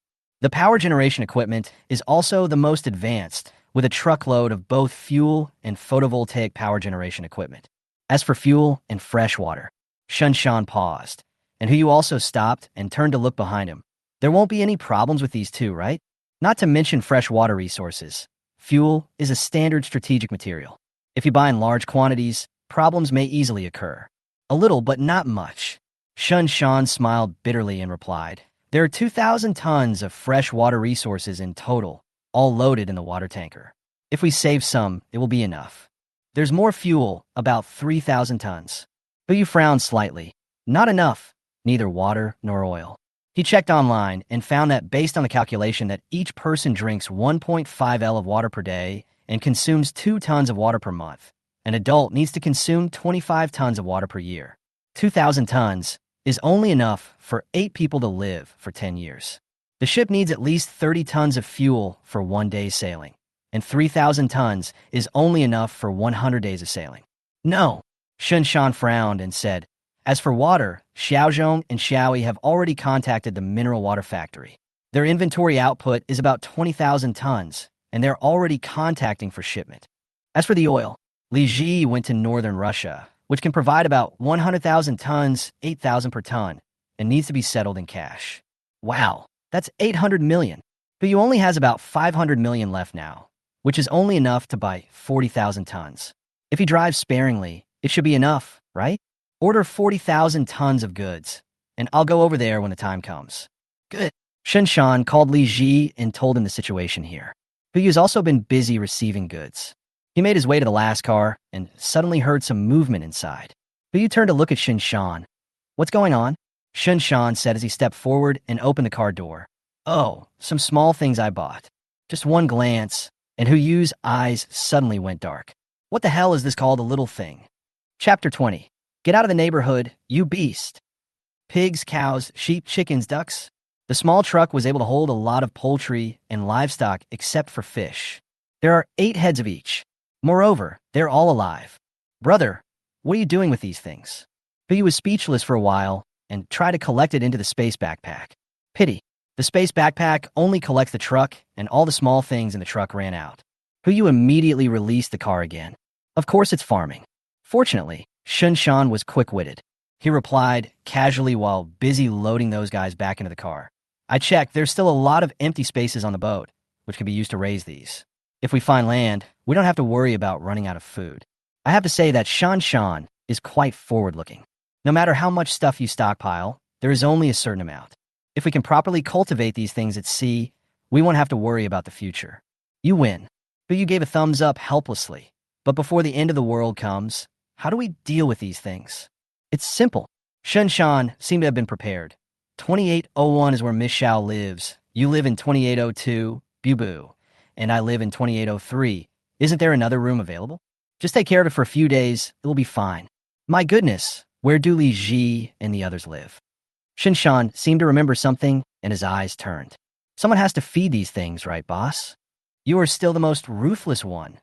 The power generation equipment is also the most advanced, with a truckload of both fuel and photovoltaic power generation equipment. As for fuel and fresh water, Shen Shan paused, and Hu Yu also stopped and turned to look behind him. There won't be any problems with these two, right? Not to mention fresh water resources. Fuel is a standard strategic material. If you buy in large quantities, problems may easily occur. A little, but not much. Shun Shan smiled bitterly and replied, "There are 2,000 tons of fresh water resources in total, all loaded in the water tanker. If we save some, it will be enough. There's more fuel, about 3,000 tons. Hu Yu frowned slightly. Not enough, neither water nor oil. He checked online and found that based on the calculation that each person drinks 1.5 L of water per day and consumes 2 tons of water per month, an adult needs to consume 25 tons of water per year. 2,000 tons is only enough for 8 people to live for 10 years. The ship needs at least 30 tons of fuel for 1 day's sailing, and 3,000 tons is only enough for 100 days of sailing. No, Shun Shan frowned and said, as for water, Xiaozhong and Xiaoyi have already contacted the mineral water factory. Their inventory output is about 20,000 tons, and they're already contacting for shipment. As for the oil, Li Ji went to northern Russia, which can provide about 100,000 tons, 8,000 per ton, and needs to be settled in cash. Wow, that's 800 million. But you only has about 500 million left now, which is only enough to buy 40,000 tons. If he drives sparingly, it should be enough, right? Order 40,000 tons of goods, and I'll go over there when the time comes. Good. Shen Shan called Li Ji and told him the situation here. Hu Yu's also been busy receiving goods. He made his way to the last car and suddenly heard some movement inside. Hu Yu turned to look at Shen Shan. What's going on? Shen Shan said as he stepped forward and opened the car door. Oh, some small things I bought. Just one glance, and Hu Yu's eyes suddenly went dark. What the hell is this called a little thing? Chapter 20. Get out of the neighborhood, you beast. Pigs, cows, sheep, chickens, ducks. The small truck was able to hold a lot of poultry and livestock except for fish. There are 8 heads of each. Moreover, they're all alive. Brother, what are you doing with these things? Hu Yu was speechless for a while and tried to collect it into the space backpack. Pity. The space backpack only collects the truck, and all the small things in the truck ran out. Hu Yu immediately released the car again. Of course it's farming. Fortunately, Shun Shan was quick-witted. He replied, casually while busy loading those guys back into the car. I checked, there's still a lot of empty spaces on the boat, which can be used to raise these. If we find land, we don't have to worry about running out of food. I have to say that Shan Shan is quite forward-looking. No matter how much stuff you stockpile, there is only a certain amount. If we can properly cultivate these things at sea, we won't have to worry about the future. You win. Hu Yu gave a thumbs up helplessly. But before the end of the world comes, how do we deal with these things? It's simple. Shen Shan seemed to have been prepared. 2801 is where Miss Xiao lives. You live in 2802, Bu Bu. And I live in 2803. Isn't there another room available? Just take care of it for a few days, it will be fine. My goodness, where do Li Ji and the others live? Shinshan seemed to remember something, and his eyes turned. Someone has to feed these things, right, boss? You are still the most ruthless one.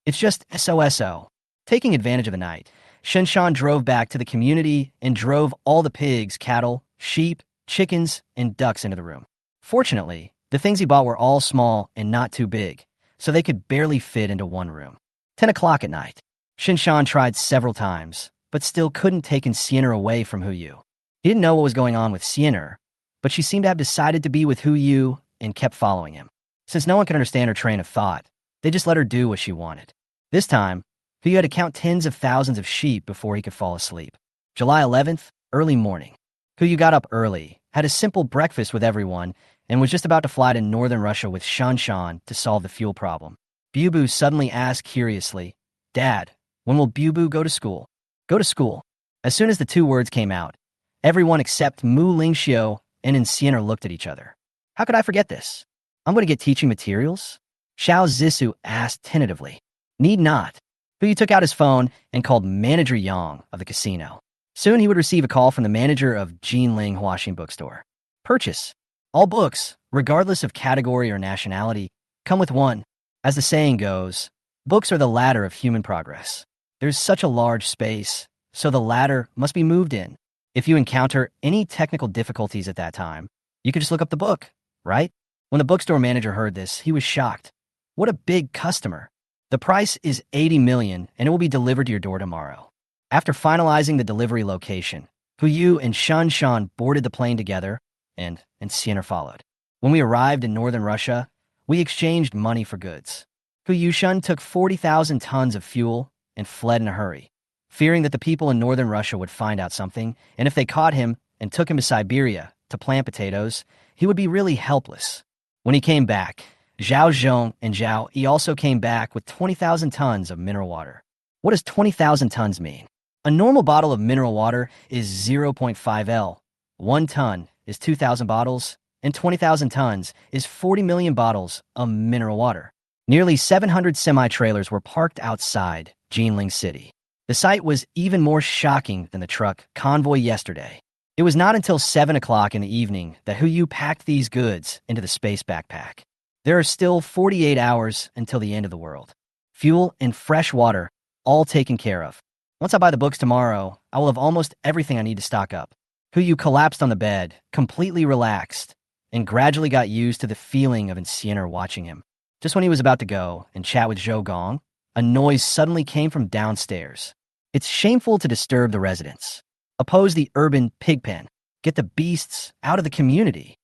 It's just SOSO. Taking advantage of the night, Shinshan drove back to the community and drove all the pigs, cattle, sheep, chickens, and ducks into the room. Fortunately, the things he bought were all small and not too big, so they could barely fit into one room. 10 o'clock at night. Shinshan tried several times, but still couldn't take Sienna away from Huyu. He didn't know what was going on with Sienna, but she seemed to have decided to be with Huyu and kept following him. Since no one could understand her train of thought, they just let her do what she wanted. This time, Huyu had to count tens of thousands of sheep before he could fall asleep. July 11th, early morning. Huyu got up early, had a simple breakfast with everyone, and was just about to fly to northern Russia with Shanshan to solve the fuel problem. Bubu suddenly asked curiously, "Dad, when will Bubu go to school?" Go to school. As soon as the two words came out, everyone except Mu Lingxiu and Sienna looked at each other. How could I forget this? I'm going to get teaching materials? Xiao Zissou asked tentatively. Need not. Huyu took out his phone and called Manager Yang of the casino. Soon he would receive a call from the manager of Jinling Huaxing bookstore. Purchase. All books, regardless of category or nationality, come with one. As the saying goes, books are the ladder of human progress. There's such a large space, so the ladder must be moved in. If you encounter any technical difficulties at that time, you could just look up the book, right? When the bookstore manager heard this, he was shocked. What a big customer. The price is 80 million and it will be delivered to your door tomorrow. After finalizing the delivery location, Huyu and Shanshan boarded the plane together and Sienna followed. When we arrived in northern Russia, we exchanged money for goods. Huyushan took 40,000 tons of fuel and fled in a hurry, fearing that the people in northern Russia would find out something, and if they caught him and took him to Siberia to plant potatoes, he would be really helpless. When he came back, Zhao Zhong and Zhao Yi also came back with 20,000 tons of mineral water. What does 20,000 tons mean? A normal bottle of mineral water is 0.5 L. 1 ton is 2,000 bottles, and 20,000 tons is 40 million bottles of mineral water. Nearly 700 semi-trailers were parked outside Jinling City. The sight was even more shocking than the truck convoy yesterday. It was not until 7 o'clock in the evening that Huyu packed these goods into the space backpack. There are still 48 hours until the end of the world. Fuel and fresh water, all taken care of. Once I buy the books tomorrow, I will have almost everything I need to stock up. Huyu collapsed on the bed, completely relaxed, and gradually got used to the feeling of Sienna watching him. Just when he was about to go and chat with Zhou Gong, a noise suddenly came from downstairs. It's shameful to disturb the residents. Oppose the urban pig pen. Get the beasts out of the community.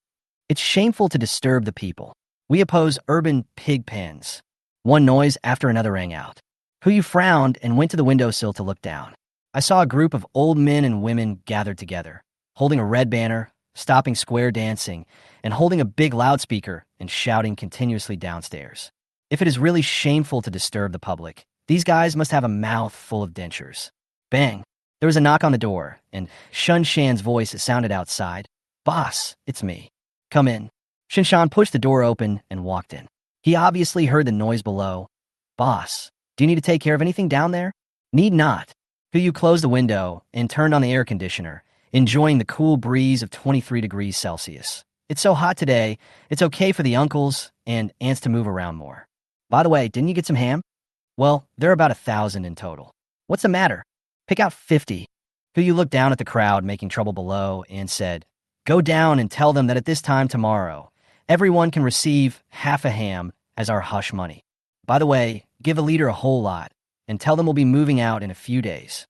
It's shameful to disturb the people. We oppose urban pig pens. One noise after another rang out. Huyu frowned and went to the windowsill to look down. I saw a group of old men and women gathered together, holding a red banner, stopping square dancing, and holding a big loudspeaker and shouting continuously downstairs. If it is really shameful to disturb the public, these guys must have a mouth full of dentures. Bang! There was a knock on the door, and Shun Shan's voice sounded outside. Boss, it's me. Come in. Shinshan pushed the door open and walked in. He obviously heard the noise below. Boss, do you need to take care of anything down there? Need not. Huyu closed the window and turned on the air conditioner, enjoying the cool breeze of 23 degrees Celsius. It's so hot today, it's okay for the uncles and aunts to move around more. By the way, didn't you get some ham? Well, there are about 1,000 in total. What's the matter? Pick out 50. Huyu looked down at the crowd making trouble below and said, Go down and tell them that at this time tomorrow, everyone can receive half a ham as our hush money. By the way, give a leader a whole lot and tell them we'll be moving out in a few days.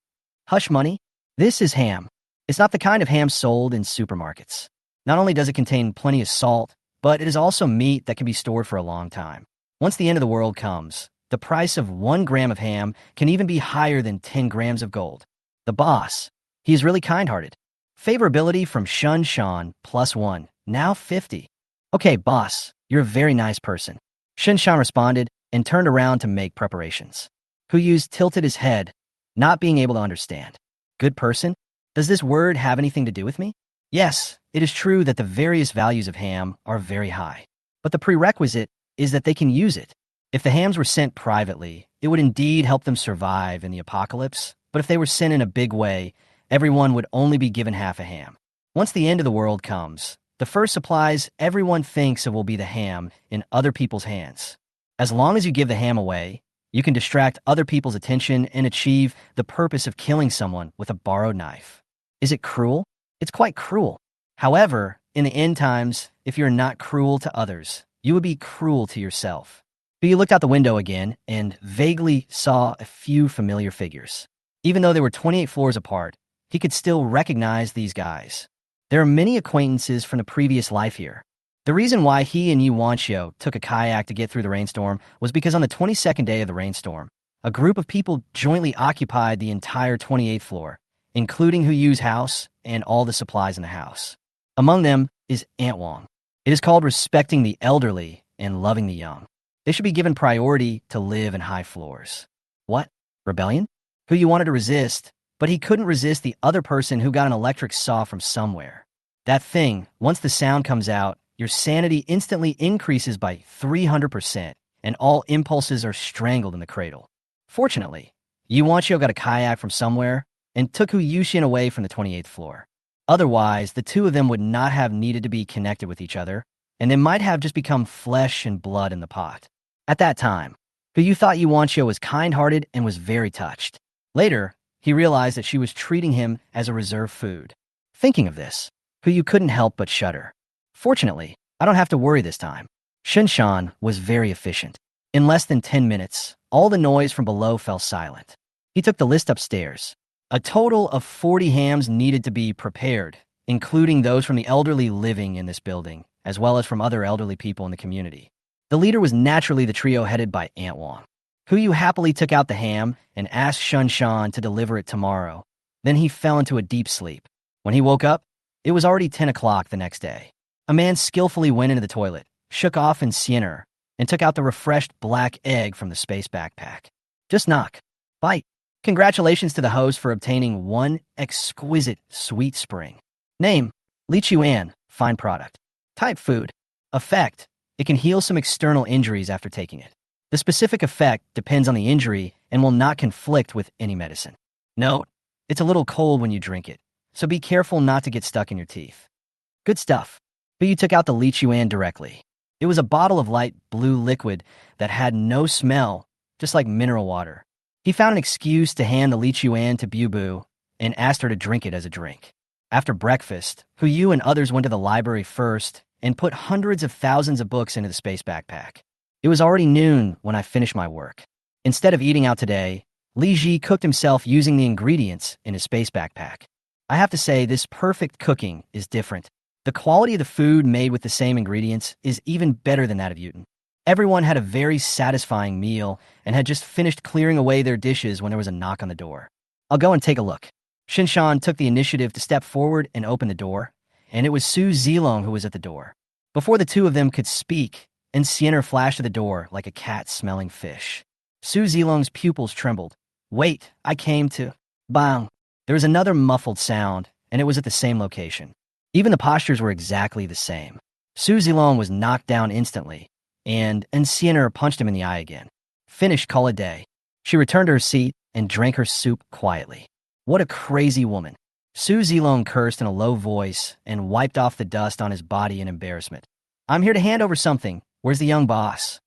Hush money? This is ham. It's not the kind of ham sold in supermarkets. Not only does it contain plenty of salt, but it is also meat that can be stored for a long time. Once the end of the world comes, the price of 1 gram of ham can even be higher than 10 grams of gold. The boss, he is really kind-hearted. Favorability from Shun Shan +1, now 50. Okay, boss, you're a very nice person. Shun Shan responded and turned around to make preparations. Huyu's tilted his head, not being able to understand. Good person? Does this word have anything to do with me? Yes, it is true that the various values of ham are very high, but the prerequisite is that they can use it. If the hams were sent privately, it would indeed help them survive in the apocalypse, but if they were sent in a big way, everyone would only be given half a ham. Once the end of the world comes, the first supplies everyone thinks of will be the ham in other people's hands. As long as you give the ham away, you can distract other people's attention and achieve the purpose of killing someone with a borrowed knife. Is it cruel? It's quite cruel. However, in the end times, if you're not cruel to others, you would be cruel to yourself. But you looked out the window again and vaguely saw a few familiar figures. Even though they were 28 floors apart, he could still recognize these guys. There are many acquaintances from the previous life here. The reason why he and Yu Wanxiu took a kayak to get through the rainstorm was because on the 22nd day of the rainstorm, a group of people jointly occupied the entire 28th floor, including Hu Yu's house and all the supplies in the house. Among them is Aunt Wang. It is called respecting the elderly and loving the young. They should be given priority to live in high floors. What? Rebellion? Hu Yu wanted to resist, but he couldn't resist the other person who got an electric saw from somewhere. That thing, once the sound comes out, your sanity instantly increases by 300%, and all impulses are strangled in the cradle. Fortunately, Yu Wanxiu got a kayak from somewhere and took Hu Yuxian away from the 28th floor. Otherwise, the two of them would not have needed to be connected with each other, and they might have just become flesh and blood in the pot. At that time, Hu Yu thought Yu Wanxiu was kind-hearted and was very touched. Later, he realized that she was treating him as a reserve food. Thinking of this, Hu Yu couldn't help but shudder. Fortunately, I don't have to worry this time. Shan was very efficient. In less than 10 minutes, all the noise from below fell silent. He took the list upstairs. A total of 40 hams needed to be prepared, including those from the elderly living in this building, as well as from other elderly people in the community. The leader was naturally the trio headed by Aunt Wang. Hu Yu happily took out the ham and asked Shan to deliver it tomorrow. Then he fell into a deep sleep. When he woke up, it was already 10 o'clock the next day. A man skillfully went into the toilet, shook off Sienna, and took out the refreshed black egg from the space backpack. Just knock. Bite. Congratulations to the host for obtaining one exquisite sweet spring. Name, Li Chuan, fine product. Type food. Effect, it can heal some external injuries after taking it. The specific effect depends on the injury and will not conflict with any medicine. Note, it's a little cold when you drink it, so be careful not to get stuck in your teeth. Good stuff. But you took out the Li Chuan directly. It was a bottle of light blue liquid that had no smell, just like mineral water. He found an excuse to hand the Li Chuan to Bu and asked her to drink it as a drink. After breakfast, Hu Yu and others went to the library first and put hundreds of thousands of books into the space backpack. It was already noon when I finished my work. Instead of eating out today, Li Ji cooked himself using the ingredients in his space backpack. I have to say, this perfect cooking is different. The quality of the food made with the same ingredients is even better than that of Yuten. Everyone had a very satisfying meal and had just finished clearing away their dishes when there was a knock on the door. I'll go and take a look. Shan took the initiative to step forward and open the door, and it was Su Zilong who was at the door. Before the two of them could speak, Sienna flashed at the door like a cat smelling fish. Su Zilong's pupils trembled. Wait, I came to... Bang! There was another muffled sound, and it was at the same location. Even the postures were exactly the same. Su Zilong was knocked down instantly, and Sienna punched him in the eye again. Finish, call a day. She returned to her seat and drank her soup quietly. What a crazy woman. Su Zilong cursed in a low voice and wiped off the dust on his body in embarrassment. I'm here to hand over something. Where's the young boss?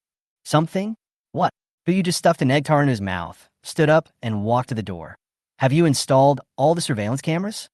Something? What? Hu Yu just stuffed an egg tart in his mouth, stood up, and walked to the door. Have you installed all the surveillance cameras?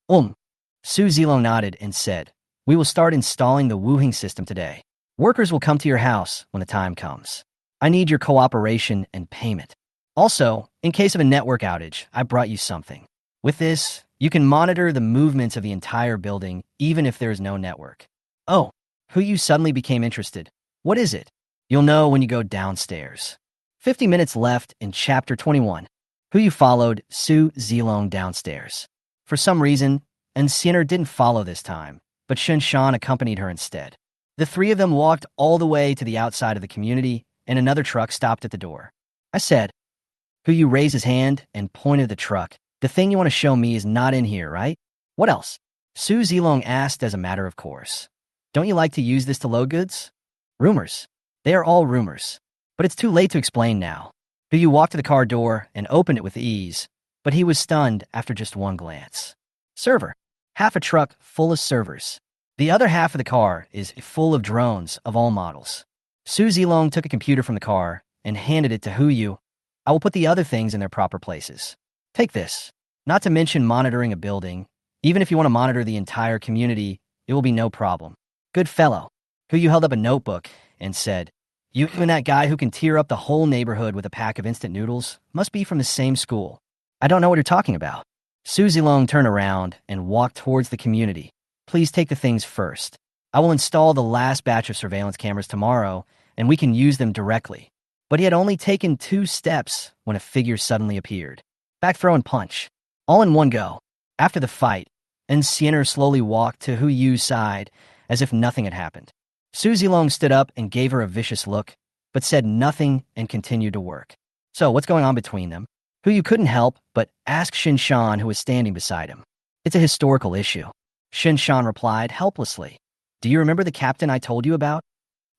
Su Zilong nodded and said, we will start installing the Wuhing system today. Workers will come to your house when the time comes. I need your cooperation and payment. Also, in case of a network outage, I brought you something. With this, you can monitor the movements of the entire building, even if there is no network. Oh, Hu Yu suddenly became interested. What is it? You'll know when you go downstairs. 50 minutes left in Chapter 21. Hu Yu followed Su Zilong downstairs. For some reason, Sienna didn't follow this time, but Shan accompanied her instead. The three of them walked all the way to the outside of the community, and another truck stopped at the door. I said, Hu Yu raised his hand and pointed at the truck. The thing you want to show me is not in here, right? What else? Su Zilong asked as a matter of course. Don't you like to use this to load goods? Rumors. They are all rumors. But it's too late to explain now. Hu walked to the car door and opened it with ease, but he was stunned after just one glance. Server. Half a truck full of servers. The other half of the car is full of drones of all models. Su Zilong took a computer from the car and handed it to Hu Yu. I will put the other things in their proper places. Take this. Not to mention monitoring a building. Even if you want to monitor the entire community, it will be no problem. Good fellow. Hu Yu held up a notebook and said, You and that guy who can tear up the whole neighborhood with a pack of instant noodles must be from the same school. I don't know what you're talking about. Su Zilong turned around and walked towards the community. Please take the things first. I will install the last batch of surveillance cameras tomorrow, and we can use them directly. But he had only taken 2 steps when a figure suddenly appeared. Back throw and punch. All in one go. After the fight, Sienna slowly walked to Hu Yu's side as if nothing had happened. Su Zilong stood up and gave her a vicious look, but said nothing and continued to work. So, what's going on between them? Hu Yu couldn't help but ask Shin Shan, who was standing beside him. It's a historical issue. Shin Shan replied helplessly. Do you remember the captain I told you about?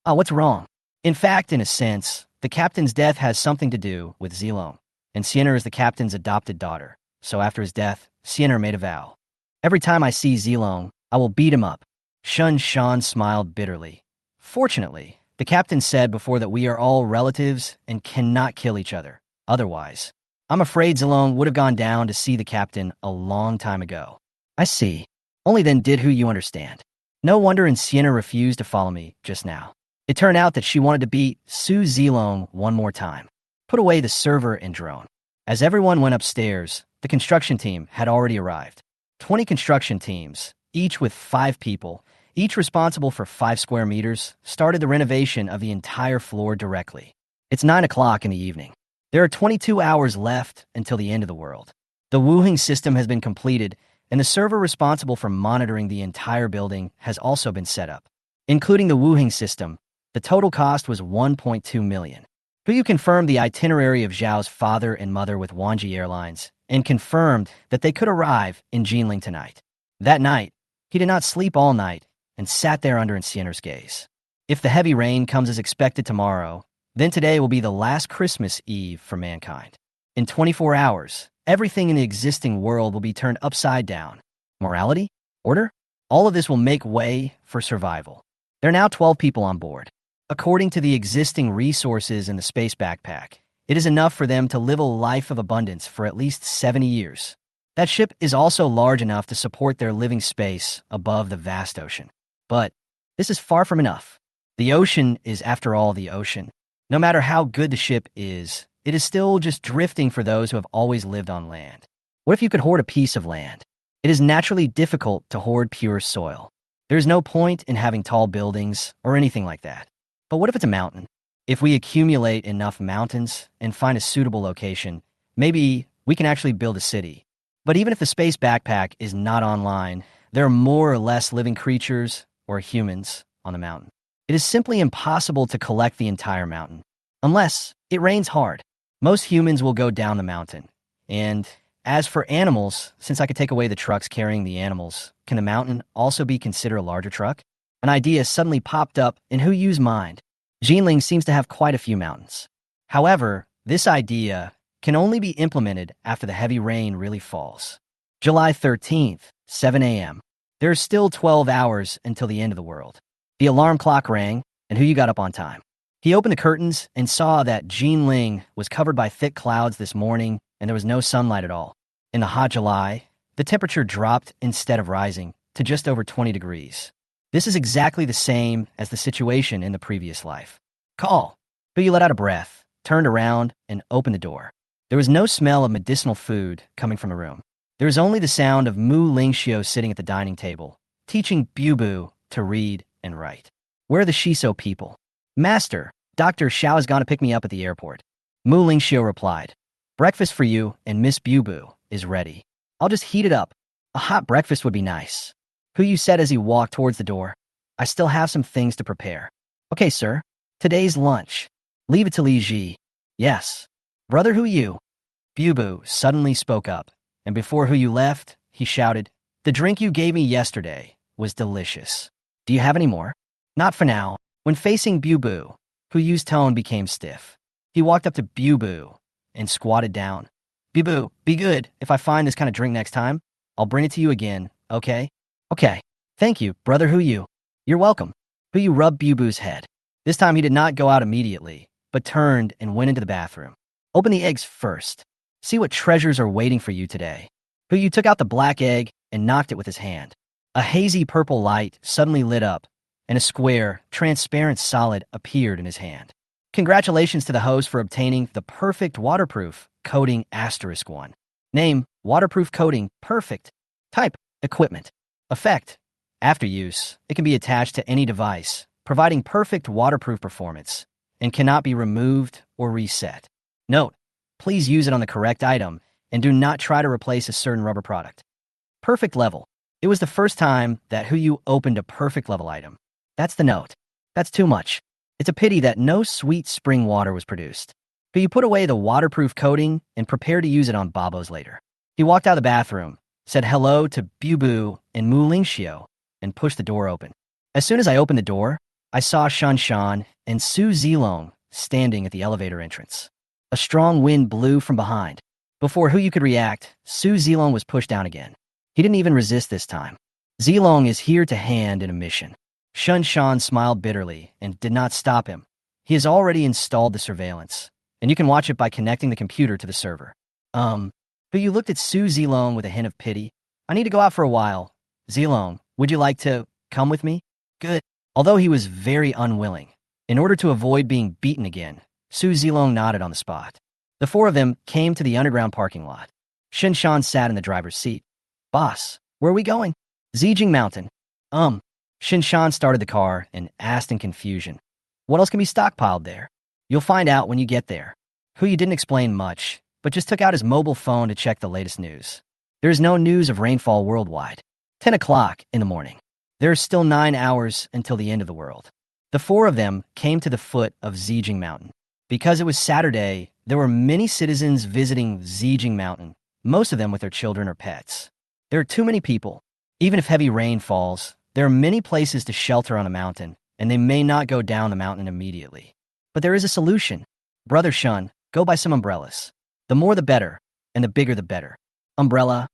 Oh, what's wrong? In fact, in a sense, the captain's death has something to do with Zilong, and Sienna is the captain's adopted daughter. So after his death, Sienna made a vow. Every time I see Zilong, I will beat him up. Shin Shan smiled bitterly. Fortunately, the captain said before that we are all relatives and cannot kill each other. Otherwise, I'm afraid Zilong would have gone down to see the captain a long time ago. I see. Only then did Hu Yu understand. No wonder Sienna refused to follow me just now. It turned out that she wanted to beat Su Zilong one more time. Put away the server and drone. As everyone went upstairs, the construction team had already arrived. 20 construction teams, each with 5 people, each responsible for 5 square meters, started the renovation of the entire floor directly. It's 9 o'clock in the evening. There are 22 hours left until the end of the world. The Wuhing system has been completed, and the server responsible for monitoring the entire building has also been set up. Including the Wuhing system, the total cost was 1.2 million. Hu Yu confirmed the itinerary of Zhao's father and mother with Wanji Airlines and confirmed that they could arrive in Jinling tonight. That night, he did not sleep all night and sat there under Sienna's gaze. If the heavy rain comes as expected tomorrow, then today will be the last Christmas Eve for mankind. In 24 hours, everything in the existing world will be turned upside down. Morality? Order? All of this will make way for survival. There are now 12 people on board. According to the existing resources in the space backpack, it is enough for them to live a life of abundance for at least 70 years. That ship is also large enough to support their living space above the vast ocean. But this is far from enough. The ocean is, after all, the ocean. No matter how good the ship is, it is still just drifting for those who have always lived on land. What if you could hoard a piece of land? It is naturally difficult to hoard pure soil. There is no point in having tall buildings or anything like that. But what if it's a mountain? If we accumulate enough mountains and find a suitable location, maybe we can actually build a city. But even if the space backpack is not online, there are more or less living creatures or humans on the mountain. It is simply impossible to collect the entire mountain, unless it rains hard. Most humans will go down the mountain. And as for animals, since I could take away the trucks carrying the animals, can the mountain also be considered a larger truck? An idea suddenly popped up in Hu Yu's mind. Jinling seems to have quite a few mountains. However, this idea can only be implemented after the heavy rain really falls. July 13th, 7 a.m. There are still 12 hours until the end of the world. The alarm clock rang, and Hu Yu got up on time. He opened the curtains and saw that Jinling was covered by thick clouds this morning, and there was no sunlight at all. In the hot July, the temperature dropped instead of rising to just over 20 degrees. This is exactly the same as the situation in the previous life. Call. Hu Yu let out a breath, turned around, and opened the door. There was no smell of medicinal food coming from the room. There was only the sound of Mu Lingxiu sitting at the dining table, teaching Bu to read and write. Where are the Shiso people? Master, Dr. Xiao has gone to pick me up at the airport. Mu Lingxiu replied. Breakfast for you and Miss Bu is ready. I'll just heat it up. A hot breakfast would be nice. Hu Yu said as he walked towards the door. I still have some things to prepare. Okay, sir. Today's lunch. Leave it to Li Ji. Yes. Brother Hu Yu. Bu suddenly spoke up, and before Hu Yu left, he shouted, The drink you gave me yesterday was delicious. Do you have any more? Not for now. When facing Bu, Huyu's tone became stiff. He walked up to Bubu and squatted down. Bubu, be good. If I find this kind of drink next time, I'll bring it to you again, okay? Okay. Thank you, brother Huyu. You're welcome. Huyu rubbed Bubu's head. This time he did not go out immediately, but turned and went into the bathroom. Open the eggs first. See what treasures are waiting for you today. Huyu took out the black egg and knocked it with his hand. A hazy purple light suddenly lit up, and a square, transparent solid appeared in his hand. Congratulations to the host for obtaining the perfect waterproof coating *1. Name, waterproof coating, perfect. Type, equipment. Effect, after use, it can be attached to any device, providing perfect waterproof performance, and cannot be removed or reset. Note, please use it on the correct item and do not try to replace a certain rubber product. Perfect level. It was the first time that Huyu opened a perfect level item. That's the note. That's too much. It's a pity that no sweet spring water was produced. Huyu put away the waterproof coating and prepared to use it on Babos later. He walked out of the bathroom, said hello to Bubu and Mu Lingxiu, and pushed the door open. As soon as I opened the door, I saw Shan Shan and Su Zilong standing at the elevator entrance. A strong wind blew from behind. Before Huyu could react, Su Zilong was pushed down again. He didn't even resist this time. Zilong is here to hand in a mission. Shan Shan smiled bitterly and did not stop him. He has already installed the surveillance, and you can watch it by connecting the computer to the server. Huyu looked at Su Zilong with a hint of pity. I need to go out for a while. Zilong, would you like to come with me? Good. Although he was very unwilling, in order to avoid being beaten again, Su Zilong nodded on the spot. The four of them came to the underground parking lot. Shan Shan sat in the driver's seat. Boss, where are we going? Zijing Mountain. Shan Shan started the car and asked in confusion. What else can be stockpiled there? You'll find out when you get there. Huyu didn't explain much, but just took out his mobile phone to check the latest news. There is no news of rainfall worldwide. 10 o'clock in the morning. There are still 9 hours until the end of the world. The four of them came to the foot of Zijing Mountain. Because it was Saturday, there were many citizens visiting Zijing Mountain, most of them with their children or pets. There are too many people. Even if heavy rain falls, there are many places to shelter on a mountain, and they may not go down the mountain immediately. But there is a solution. Brother Shun, go buy some umbrellas. The more the better, and the bigger the better. Umbrella?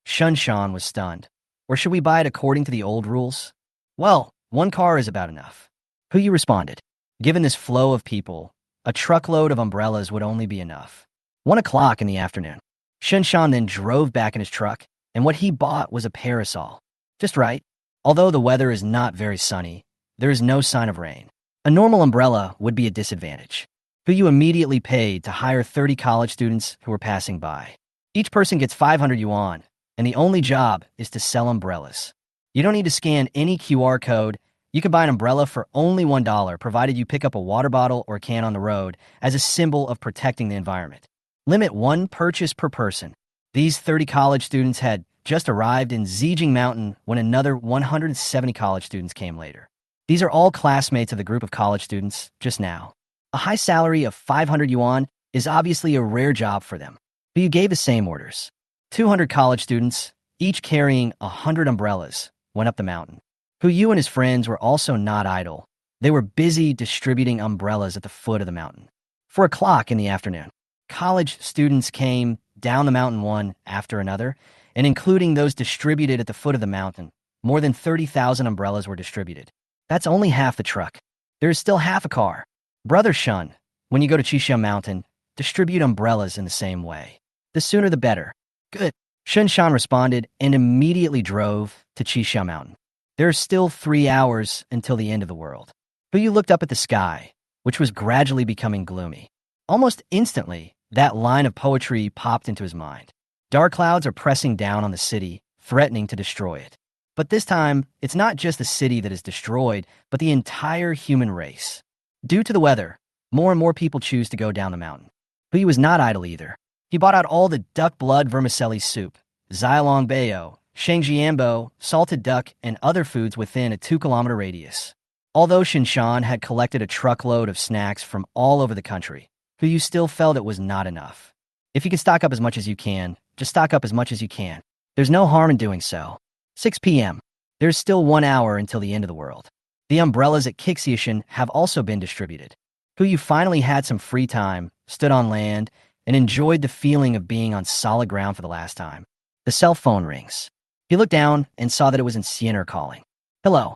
Shun Shan was stunned. Or should we buy it according to the old rules? Well, one car is about enough. Huyu responded. Given this flow of people, a truckload of umbrellas would only be enough. 1 o'clock in the afternoon. Shun Shan then drove back in his truck, and what he bought was a parasol. Just right. Although the weather is not very sunny, there is no sign of rain. A normal umbrella would be a disadvantage. Huyu immediately paid to hire 30 college students who were passing by. Each person gets 500 yuan, and the only job is to sell umbrellas. You don't need to scan any QR code. You can buy an umbrella for only $1, provided you pick up a water bottle or can on the road as a symbol of protecting the environment. Limit 1 purchase per person. These 30 college students had just arrived in Zijing Mountain when another 170 college students came later. These are all classmates of the group of college students just now. A high salary of 500 yuan is obviously a rare job for them. But you gave the same orders. 200 college students, each carrying 100 umbrellas, went up the mountain. Huyu and his friends were also not idle. They were busy distributing umbrellas at the foot of the mountain. 4 o'clock in the afternoon, college students came down the mountain one after another, and including those distributed at the foot of the mountain, more than 30,000 umbrellas were distributed. That's only half the truck. There is still half a car. Brother Shun, when you go to Qixia Mountain, distribute umbrellas in the same way. The sooner the better. Good. Shun Shan responded and immediately drove to Qixia Mountain. There are still 3 hours until the end of the world. Huyu looked up at the sky, which was gradually becoming gloomy. Almost instantly, that line of poetry popped into his mind. Dark clouds are pressing down on the city, threatening to destroy it. But this time, it's not just the city that is destroyed, but the entire human race. Due to the weather, more and more people choose to go down the mountain. Huyu was not idle either. He bought out all the duck blood vermicelli soup, Xylong Bayo, Shangjiambo, salted duck, and other foods within a 2-kilometer radius. Although Shinshan had collected a truckload of snacks from all over the country, Huyu still felt it was not enough. If you can stock up as much as you can, just stock up as much as you can. There's no harm in doing so. 6 p.m. There's still 1 hour until the end of the world. The umbrellas at Kixiashan have also been distributed. Yu finally had some free time, stood on land, and enjoyed the feeling of being on solid ground for the last time. The cell phone rings. He looked down and saw that it was Sienna calling. Hello.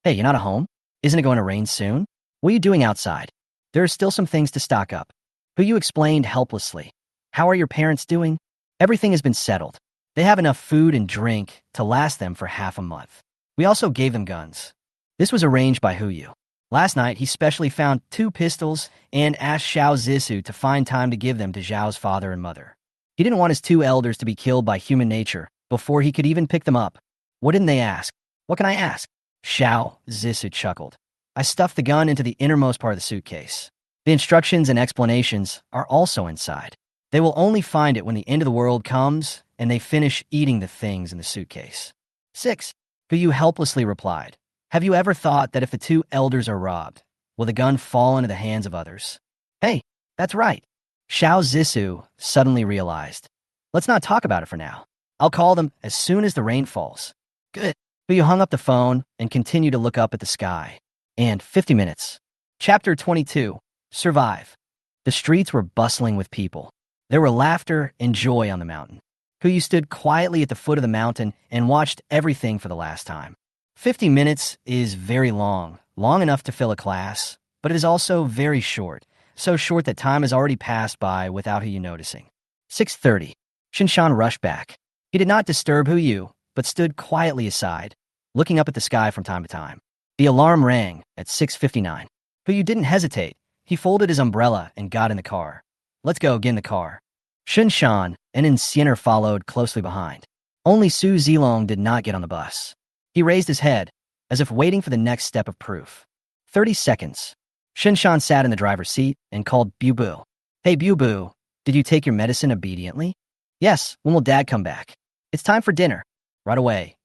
Hey, you're not at home? Isn't it going to rain soon? What are you doing outside? There are still some things to stock up. Yu explained helplessly. How are your parents doing? Everything has been settled. They have enough food and drink to last them for half a month. We also gave them guns. This was arranged by Yu. Last night, he specially found 2 pistols and asked Xiao Zissou to find time to give them to Zhao's father and mother. He didn't want his 2 elders to be killed by human nature before he could even pick them up. What didn't they ask? What can I ask? Xiao Zissou chuckled. I stuffed the gun into the innermost part of the suitcase. The instructions and explanations are also inside. They will only find it when the end of the world comes and they finish eating the things in the suitcase. 6. Yu helplessly replied. Have you ever thought that if the 2 elders are robbed, will the gun fall into the hands of others? Hey, that's right. Xiao Zissou suddenly realized. Let's not talk about it for now. I'll call them as soon as the rain falls. Good. Yu hung up the phone and continued to look up at the sky. And 50 minutes. Chapter 22. Survive. The streets were bustling with people. There were laughter and joy on the mountain. Yu stood quietly at the foot of the mountain and watched everything for the last time. 50 minutes is very long, long enough to fill a class, but it is also very short, so short that time has already passed by without Yu noticing. 6:30. Shinshan rushed back. He did not disturb Yu, but stood quietly aside, looking up at the sky from time to time. The alarm rang at 6:59. Yu didn't hesitate. He folded his umbrella and got in the car. Let's go, get in the car. Shinshan and Sienna followed closely behind. Only Su Zilong did not get on the bus. He raised his head, as if waiting for the next step of proof. 30 seconds. Shinshan sat in the driver's seat and called Bu. Hey, Bu, did you take your medicine obediently? Yes, when will Dad come back? It's time for dinner. Right away.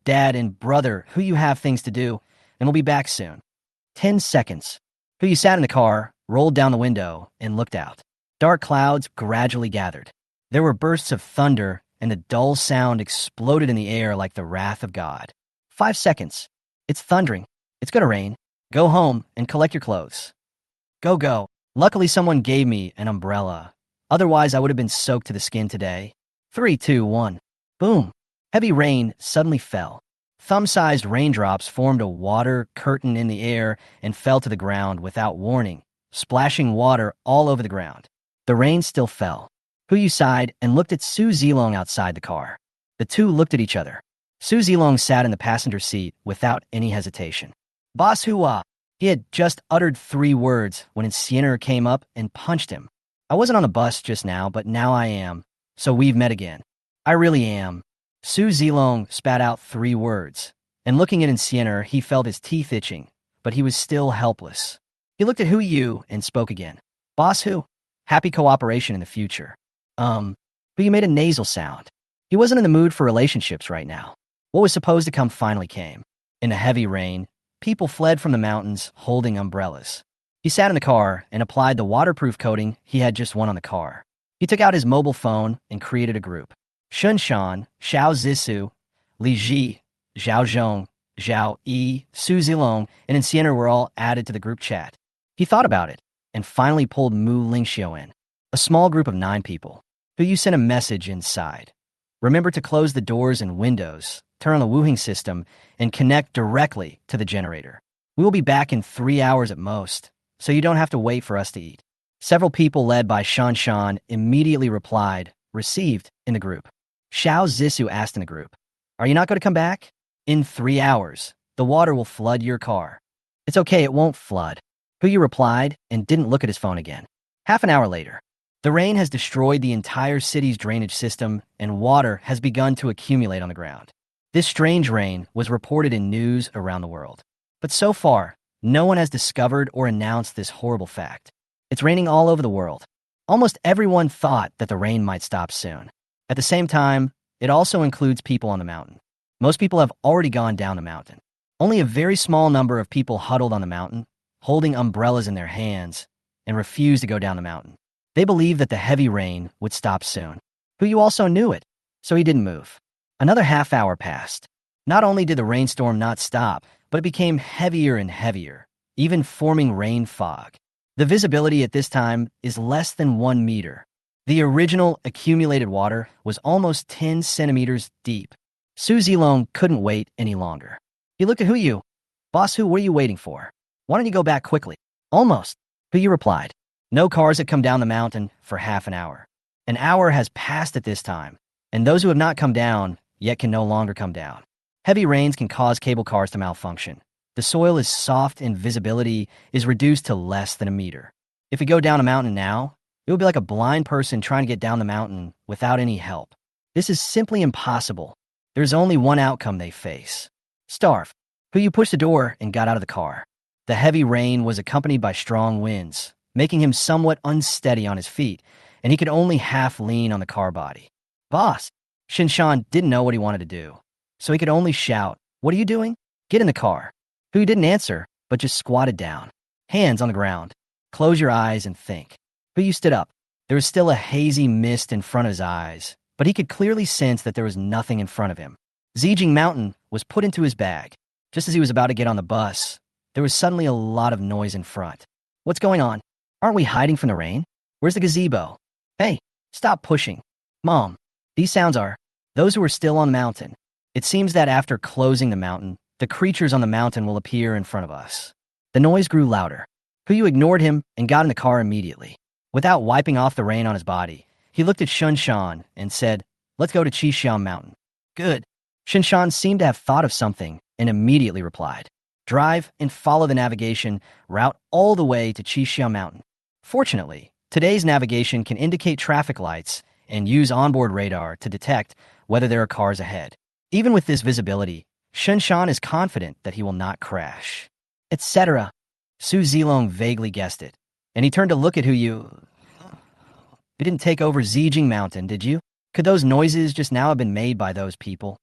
Dad and brother, you have things to do, and we'll be back soon. 10 seconds. Yu sat in the car, rolled down the window, and looked out. Dark clouds gradually gathered. There were bursts of thunder, and the dull sound exploded in the air like the wrath of God. 5 seconds. It's thundering. It's gonna rain. Go home and collect your clothes. Go. Luckily, someone gave me an umbrella. Otherwise, I would have been soaked to the skin today. 3, 2, 1. Boom. Heavy rain suddenly fell. Thumb-sized raindrops formed a water curtain in the air and fell to the ground without warning, splashing water all over the ground. The rain still fell. Yu sighed and looked at Su Zilong outside the car. The 2 looked at each other. Su Zilong sat in the passenger seat without any hesitation. Boss Hua. He had just uttered 3 words when Sienna came up and punched him. I wasn't on the bus just now, but now I am. So we've met again. I really am. Su Zilong spat out 3 words, and looking at Sienna, he felt his teeth itching, but he was still helpless. He looked at Yu and spoke again. Boss Hu, happy cooperation in the future. Yu made a nasal sound. He wasn't in the mood for relationships right now. What was supposed to come finally came. In the heavy rain, people fled from the mountains holding umbrellas. He sat in the car and applied the waterproof coating he had just won on the car. He took out his mobile phone and created a group. Shinshan, Xiao Zissou, Li Ji, Zhao Zhong, Zhao Yi, Su Zilong, and Sienna were all added to the group chat. He thought about it and finally pulled Mu Lingxiu in. A small group of 9 people. Yu sent a message inside. Remember to close the doors and windows, turn on the wooing system, and connect directly to the generator. We will be back in 3 hours at most, so you don't have to wait for us to eat. Several people led by Shanshan immediately replied, received, in the group. Xiao Zissou asked in the group, are you not going to come back? In 3 hours, the water will flood your car. It's okay, it won't flood. Yu replied and didn't look at his phone again. Half an hour later, the rain has destroyed the entire city's drainage system and water has begun to accumulate on the ground. This strange rain was reported in news around the world. But so far, no one has discovered or announced this horrible fact. It's raining all over the world. Almost everyone thought that the rain might stop soon. At the same time, it also includes people on the mountain. Most people have already gone down the mountain. Only a very small number of people huddled on the mountain, holding umbrellas in their hands, and refused to go down the mountain. They believed that the heavy rain would stop soon. Yu also knew it, so he didn't move. Another half hour passed. Not only did the rainstorm not stop, but it became heavier and heavier, even forming rain fog. The visibility at this time is less than 1 meter. The original accumulated water was almost 10 centimeters deep. Su Zilong couldn't wait any longer. He looked at Huyu. Boss Hu, what are you waiting for? Why don't you go back quickly? Almost. Huyu replied. No cars had come down the mountain for half an hour. An hour has passed at this time, and those who have not come down yet can no longer come down. Heavy rains can cause cable cars to malfunction. The soil is soft and visibility is reduced to less than a meter. If we go down a mountain now, it would be like a blind person trying to get down the mountain without any help. This is simply impossible. There's only one outcome they face. Starve. Huyu pushed the door and got out of the car. The heavy rain was accompanied by strong winds, making him somewhat unsteady on his feet, and he could only half lean on the car body. Boss! Shinshan didn't know what he wanted to do, so he could only shout, What are you doing? Get in the car. Huyu didn't answer, but just squatted down, hands on the ground. Close your eyes and think. Huyu stood up. There was still a hazy mist in front of his eyes, but he could clearly sense that there was nothing in front of him. Zijing Mountain was put into his bag. Just as he was about to get on the bus, there was suddenly a lot of noise in front. What's going on? Aren't we hiding from the rain? Where's the gazebo? Hey, stop pushing. Mom, these sounds are those who are still on the mountain. It seems that after closing the mountain, the creatures on the mountain will appear in front of us. The noise grew louder. Huyu ignored him and got in the car immediately. Without wiping off the rain on his body, he looked at Shunshan and said, Let's go to Qishan Mountain. Good. Shunshan seemed to have thought of something and immediately replied, Drive and follow the navigation route all the way to Qishan Mountain. Fortunately, today's navigation can indicate traffic lights and use onboard radar to detect whether there are cars ahead. Even with this visibility, Shunshan is confident that he will not crash. Etc. Su Zilong vaguely guessed it, and he turned to look at Huyu. You didn't take over Zijing Mountain, did you? Could those noises just now have been made by those people?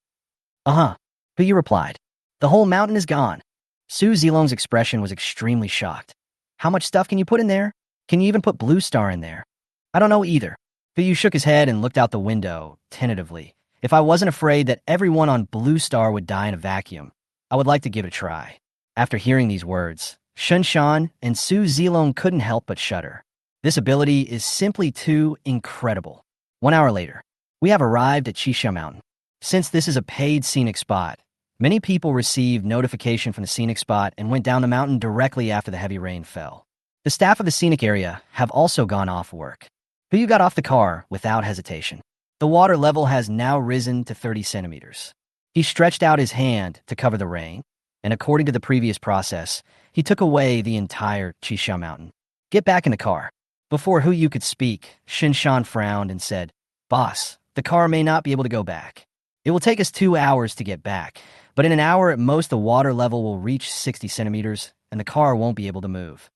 Uh-huh, Huyu replied. The whole mountain is gone. Su Zilong's expression was extremely shocked. How much stuff can you put in there? Can you even put Blue Star in there? I don't know either. Huyu shook his head and looked out the window, tentatively. If I wasn't afraid that everyone on Blue Star would die in a vacuum, I would like to give it a try. After hearing these words, Shunshan and Su Zilong couldn't help but shudder. This ability is simply too incredible. 1 hour later, we have arrived at Qisha Mountain. Since this is a paid scenic spot, many people received notification from the scenic spot and went down the mountain directly after the heavy rain fell. The staff of the scenic area have also gone off work. Huyu got off the car without hesitation. The water level has now risen to 30 centimeters. He stretched out his hand to cover the rain, and according to the previous process, he took away the entire Qisha Mountain. Get back in the car. Before Huyu could speak, Shinshan frowned and said, Boss, the car may not be able to go back. It will take us 2 hours to get back, but in an hour at most the water level will reach 60 centimeters, and the car won't be able to move.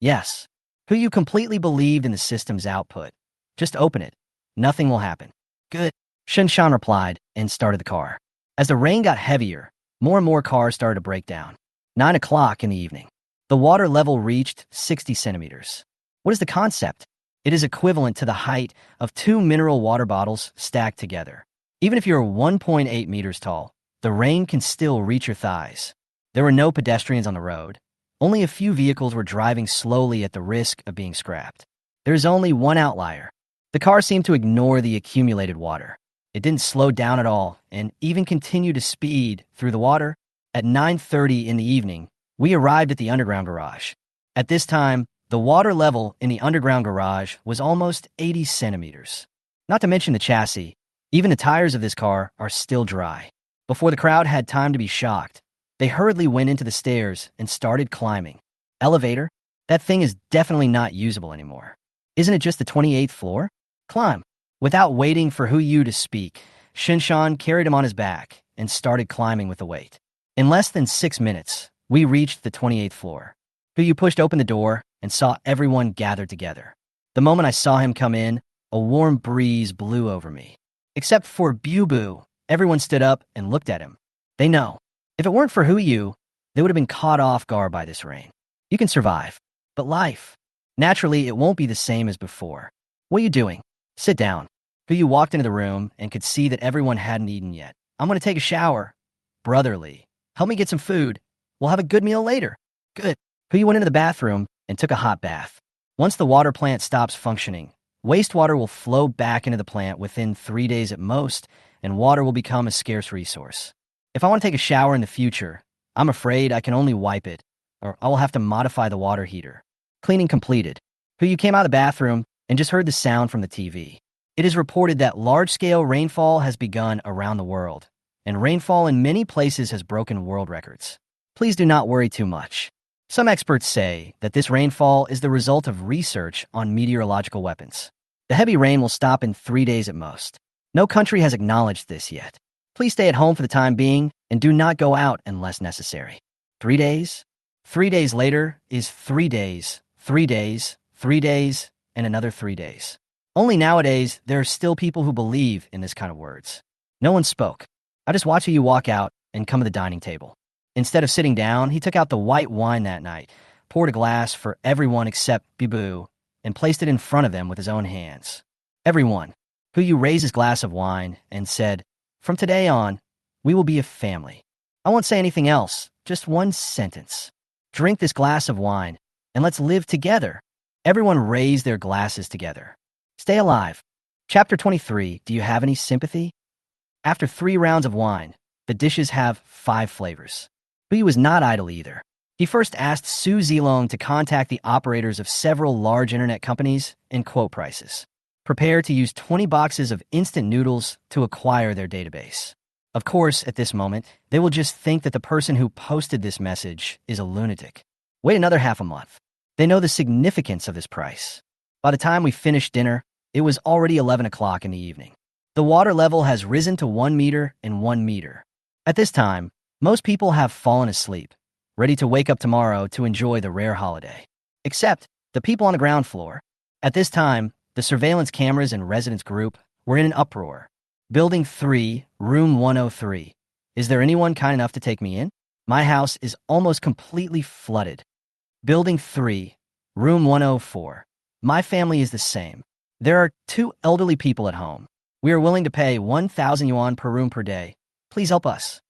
Yes, Huyu completely believed in the system's output. Just open it. Nothing will happen. Good, Shinshan replied and started the car. As the rain got heavier, more and more cars started to break down. 9 o'clock in the evening. The water level reached 60 centimeters. What is the concept? It is equivalent to the height of 2 mineral water bottles stacked together. Even if you're 1.8 meters tall, the rain can still reach your thighs. There were no pedestrians on the road. Only a few vehicles were driving slowly at the risk of being scrapped. There's only one outlier. The car seemed to ignore the accumulated water. It didn't slow down at all and even continued to speed through the water. At 9:30 in the evening, we arrived at the underground garage. At this time, the water level in the underground garage was almost 80 centimeters. Not to mention the chassis, even the tires of this car are still dry. Before the crowd had time to be shocked, they hurriedly went into the stairs and started climbing. Elevator? That thing is definitely not usable anymore. Isn't it just the 28th floor? Climb. Without waiting for Huyu to speak, Shinshan carried him on his back and started climbing with the weight. In less than 6 minutes, we reached the 28th floor. Huyu pushed open the door and saw everyone gathered together. The moment I saw him come in, a warm breeze blew over me. Except for Bubu, everyone stood up and looked at him. They know. If it weren't for Huyu, they would have been caught off guard by this rain. You can survive, but life. Naturally, it won't be the same as before. What are you doing? Sit down. Huyu walked into the room and could see that everyone hadn't eaten yet. I'm going to take a shower. Brotherly. Help me get some food. We'll have a good meal later. Good. Huyu went into the bathroom and took a hot bath. Once the water plant stops functioning, wastewater will flow back into the plant within 3 days at most, and water will become a scarce resource. If I want to take a shower in the future, I'm afraid I can only wipe it, or I will have to modify the water heater. Cleaning completed. You came out of the bathroom and just heard the sound from the TV. It is reported that large-scale rainfall has begun around the world, and rainfall in many places has broken world records. Please do not worry too much. Some experts say that this rainfall is the result of research on meteorological weapons. The heavy rain will stop in 3 days at most. No country has acknowledged this yet. Please stay at home for the time being and do not go out unless necessary. 3 days? 3 days later is 3 days, 3 days, 3 days, and another 3 days. Only nowadays, there are still people who believe in this kind of words. No one spoke. I just watched you walk out and come to the dining table. Instead of sitting down, he took out the white wine that night, poured a glass for everyone except Bibu, and placed it in front of them with his own hands. Everyone, you raised his glass of wine and said, "From today on, we will be a family." I won't say anything else, just one sentence. Drink this glass of wine, and let's live together. Everyone raised their glasses together. Stay alive. Chapter 23, do you have any sympathy? After 3 rounds of wine, the dishes have 5 flavors. But he was not idle either. He first asked Su Zilong to contact the operators of several large internet companies and quote prices. Prepare to use 20 boxes of instant noodles to acquire their database. Of course, at this moment, they will just think that the person who posted this message is a lunatic. Wait another half a month. They know the significance of this price. By the time we finished dinner, it was already 11 o'clock in the evening. The water level has risen to 1 meter and 1 meter. At this time, most people have fallen asleep, ready to wake up tomorrow to enjoy the rare holiday. Except the people on the ground floor. At this time, the surveillance cameras and residence group were in an uproar. Building 3, room 103. Is there anyone kind enough to take me in? My house is almost completely flooded. Building 3, room 104. My family is the same. There are 2 elderly people at home. We are willing to pay 1,000 yuan per room per day. Please help us.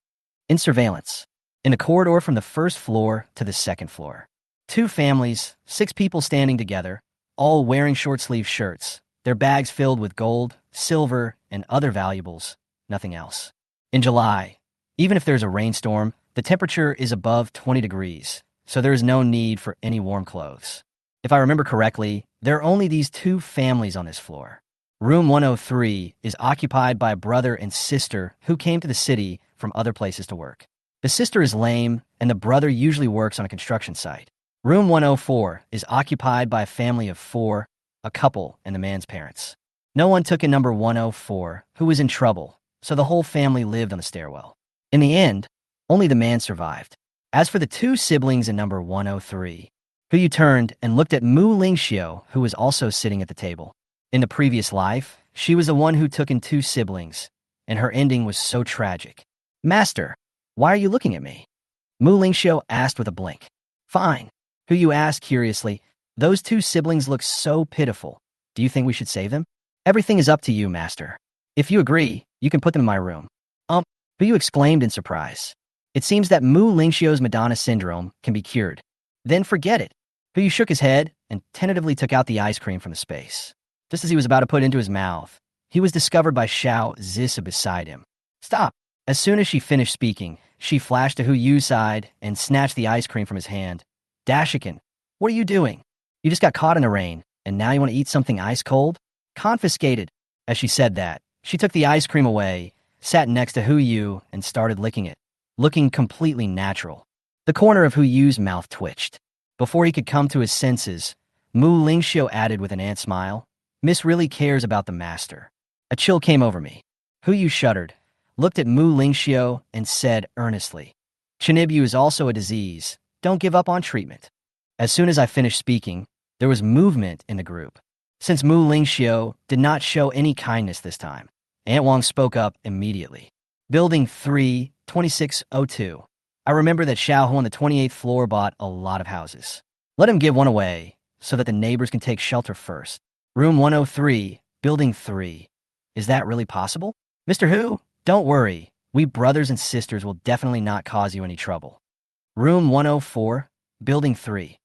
In surveillance. In a corridor from the first floor to the second floor. 2 families, 6 people standing together, all wearing short-sleeve shirts, their bags filled with gold, silver, and other valuables, nothing else. In July, even if there's a rainstorm, the temperature is above 20 degrees, so there is no need for any warm clothes. If I remember correctly, there are only these 2 families on this floor. Room 103 is occupied by a brother and sister who came to the city from other places to work. The sister is lame, and the brother usually works on a construction site. Room 104 is occupied by a family of 4, a couple, and the man's parents. No one took in number 104, who was in trouble, so the whole family lived on the stairwell. In the end, only the man survived. As for the 2 siblings in number 103, you turned and looked at Mu Lingxiu, who was also sitting at the table. In the previous life, she was the one who took in 2 siblings, and her ending was so tragic. "Master, why are you looking at me?" Mu Lingxiu asked with a blink. "Fine." You asked curiously, "Those 2 siblings look so pitiful. Do you think we should save them?" "Everything is up to you, master. If you agree, you can put them in my room." You exclaimed in surprise. It seems that Mu Lingxiu's Madonna syndrome can be cured. Then forget it. You shook his head and tentatively took out the ice cream from the space. Just as he was about to put it into his mouth, he was discovered by Xiao Zissa beside him. "Stop." As soon as she finished speaking, she flashed to Yu's side and snatched the ice cream from his hand. "Dashikin, what are you doing? You just got caught in the rain, and now you want to eat something ice cold? Confiscated." As she said that, she took the ice cream away, sat next to Yu, and started licking it, looking completely natural. The corner of Yu's mouth twitched. Before he could come to his senses, Mu Lingxiu added with an ant smile, "Miss really cares about the master." A chill came over me. Yu shuddered, looked at Mu Lingxiu, and said earnestly, "Chinibyu is also a disease. Don't give up on treatment." As soon as I finished speaking, there was movement in the group. Since Mu Lingxiu did not show any kindness this time, Aunt Wang spoke up immediately. "Building 3, 2602. I remember that Xiao Hu on the 28th floor bought a lot of houses. Let him give one away so that the neighbors can take shelter first. Room 103, Building 3. Is that really possible? Mr. Hu, don't worry. We brothers and sisters will definitely not cause you any trouble. Room 104, Building 3.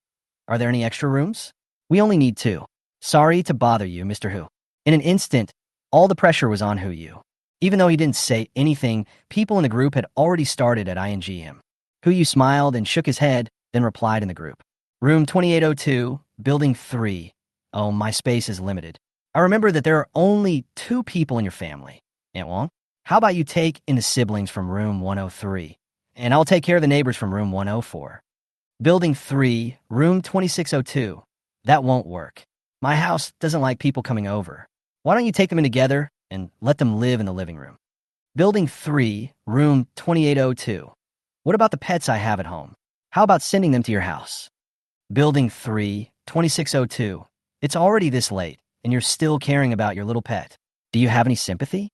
Are there any extra rooms? We only need 2. Sorry to bother you, Mr. Hu. In an instant, all the pressure was on Hu Yu. Even though he didn't say anything, people in the group had already started at ing him. Hu Yu smiled and shook his head, then replied in the group. Room 2802, Building 3. Oh, my space is limited. I remember that there are only 2 people in your family. Aunt Wong, how about you take in the siblings from room 103, and I'll take care of the neighbors from room 104. Building 3, room 2602. That won't work. My house doesn't like people coming over. Why don't you take them in together and let them live in the living room? Building 3, room 2802. What about the pets I have at home? How about sending them to your house? Building 3, 2602. It's already this late, and you're still caring about your little pet. Do you have any sympathy?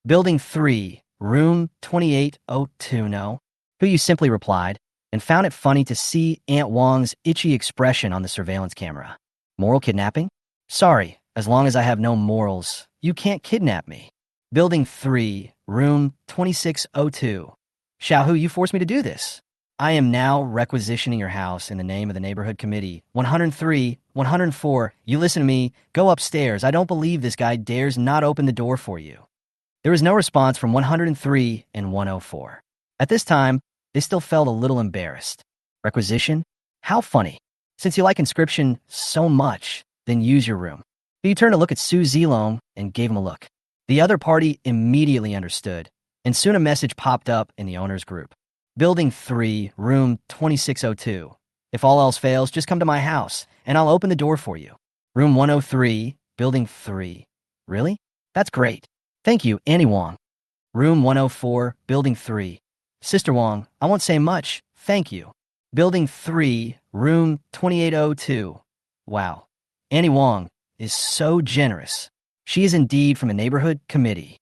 Building 3, room 2802, no. Hu Yu simply replied, and found it funny to see Aunt Wong's itchy expression on the surveillance camera. Moral kidnapping? Sorry, as long as I have no morals, you can't kidnap me. Building 3, room 2602. Xiaohu, you forced me to do this. I am now requisitioning your house in the name of the neighborhood committee. 103, 104, you listen to me. Go upstairs. I don't believe this guy dares not open the door for you. There was no response from 103 and 104. At this time, they still felt a little embarrassed. Requisition? How funny. Since you like inscription so much, then use your room. He turned to look at Su Zilong and gave him a look. The other party immediately understood, and soon a message popped up in the owner's group. Building 3, room 2602. If all else fails, just come to my house, and I'll open the door for you. Room 103, Building 3. Really? That's great. Thank you, Annie Wong. Room 104, Building 3. Sister Wong, I won't say much. Thank you. Building 3, room 2802. Wow. Annie Wong is so generous. She is indeed from a neighborhood committee.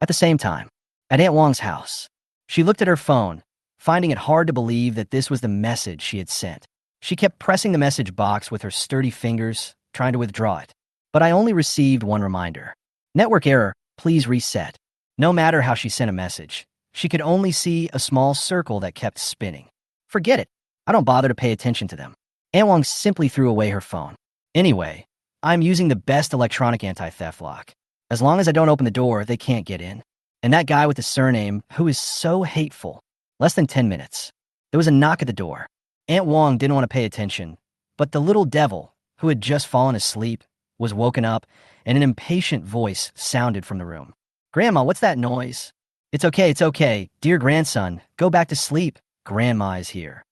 At the same time, at Aunt Wong's house, she looked at her phone, finding it hard to believe that this was the message she had sent. She kept pressing the message box with her sturdy fingers, trying to withdraw it. But I only received one reminder. Network error, please reset. No matter how she sent a message, she could only see a small circle that kept spinning. Forget it. I don't bother to pay attention to them. Aunt Wong simply threw away her phone. Anyway, I'm using the best electronic anti-theft lock. As long as I don't open the door, they can't get in. And that guy with the surname, who is so hateful. Less than 10 minutes. There was a knock at the door. Aunt Wong didn't want to pay attention, but the little devil, who had just fallen asleep, was woken up, and an impatient voice sounded from the room. Grandma, what's that noise? It's okay. Dear grandson, go back to sleep. Grandma is here.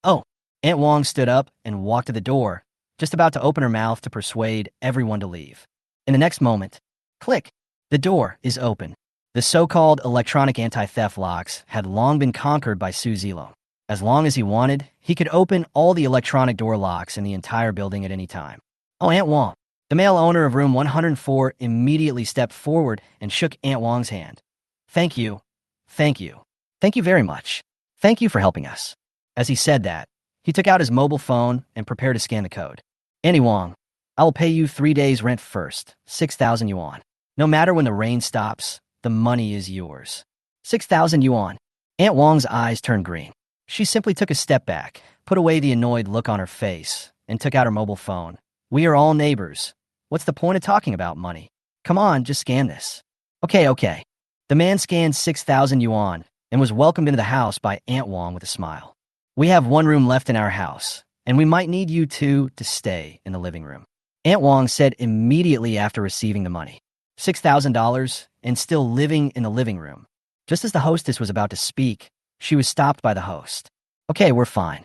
Oh, Aunt Wong stood up and walked to the door, just about to open her mouth to persuade everyone to leave. In the next moment, click, the door is open. The so-called electronic anti-theft locks had long been conquered by Su Zilong. As long as he wanted, he could open all the electronic door locks in the entire building at any time. Oh, Aunt Wong. The male owner of room 104 immediately stepped forward and shook Aunt Wong's hand. Thank you. Thank you. Thank you very much. Thank you for helping us. As he said that, he took out his mobile phone and prepared to scan the code. Annie Wong, I will pay you 3 days' rent first, 6,000 yuan. No matter when the rain stops, the money is yours. 6,000 yuan. Aunt Wong's eyes turned green. She simply took a step back, put away the annoyed look on her face, and took out her mobile phone. We are all neighbors. What's the point of talking about money? Come on, just scan this. Okay. The man scanned 6,000 yuan and was welcomed into the house by Aunt Wong with a smile. We have 1 room left in our house, and we might need you two to stay in the living room. Aunt Wong said immediately after receiving the money. $6,000 and still living in the living room. Just as the hostess was about to speak, she was stopped by the host. Okay, we're fine.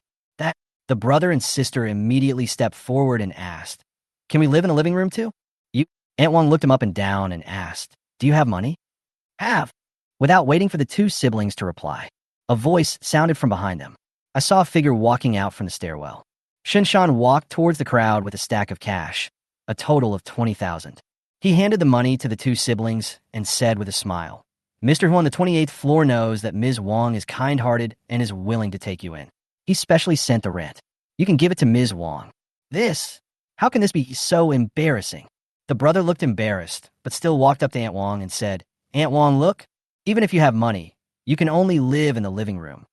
The brother and sister immediately stepped forward and asked, can we live in the living room too? Aunt Wong looked him up and down and asked, do you have money? Have. Without waiting for the 2 siblings to reply, a voice sounded from behind them. I saw a figure walking out from the stairwell. Shinshan walked towards the crowd with a stack of cash, a total of 20,000. He handed the money to the 2 siblings and said with a smile, Mr. Hu on the 28th floor knows that Ms. Wong is kind-hearted and is willing to take you in. He specially sent the rent. You can give it to Ms. Wong. How can this be so embarrassing? The brother looked embarrassed, but still walked up to Aunt Wong and said, Aunt Wong, look, even if you have money, you can only live in the living room.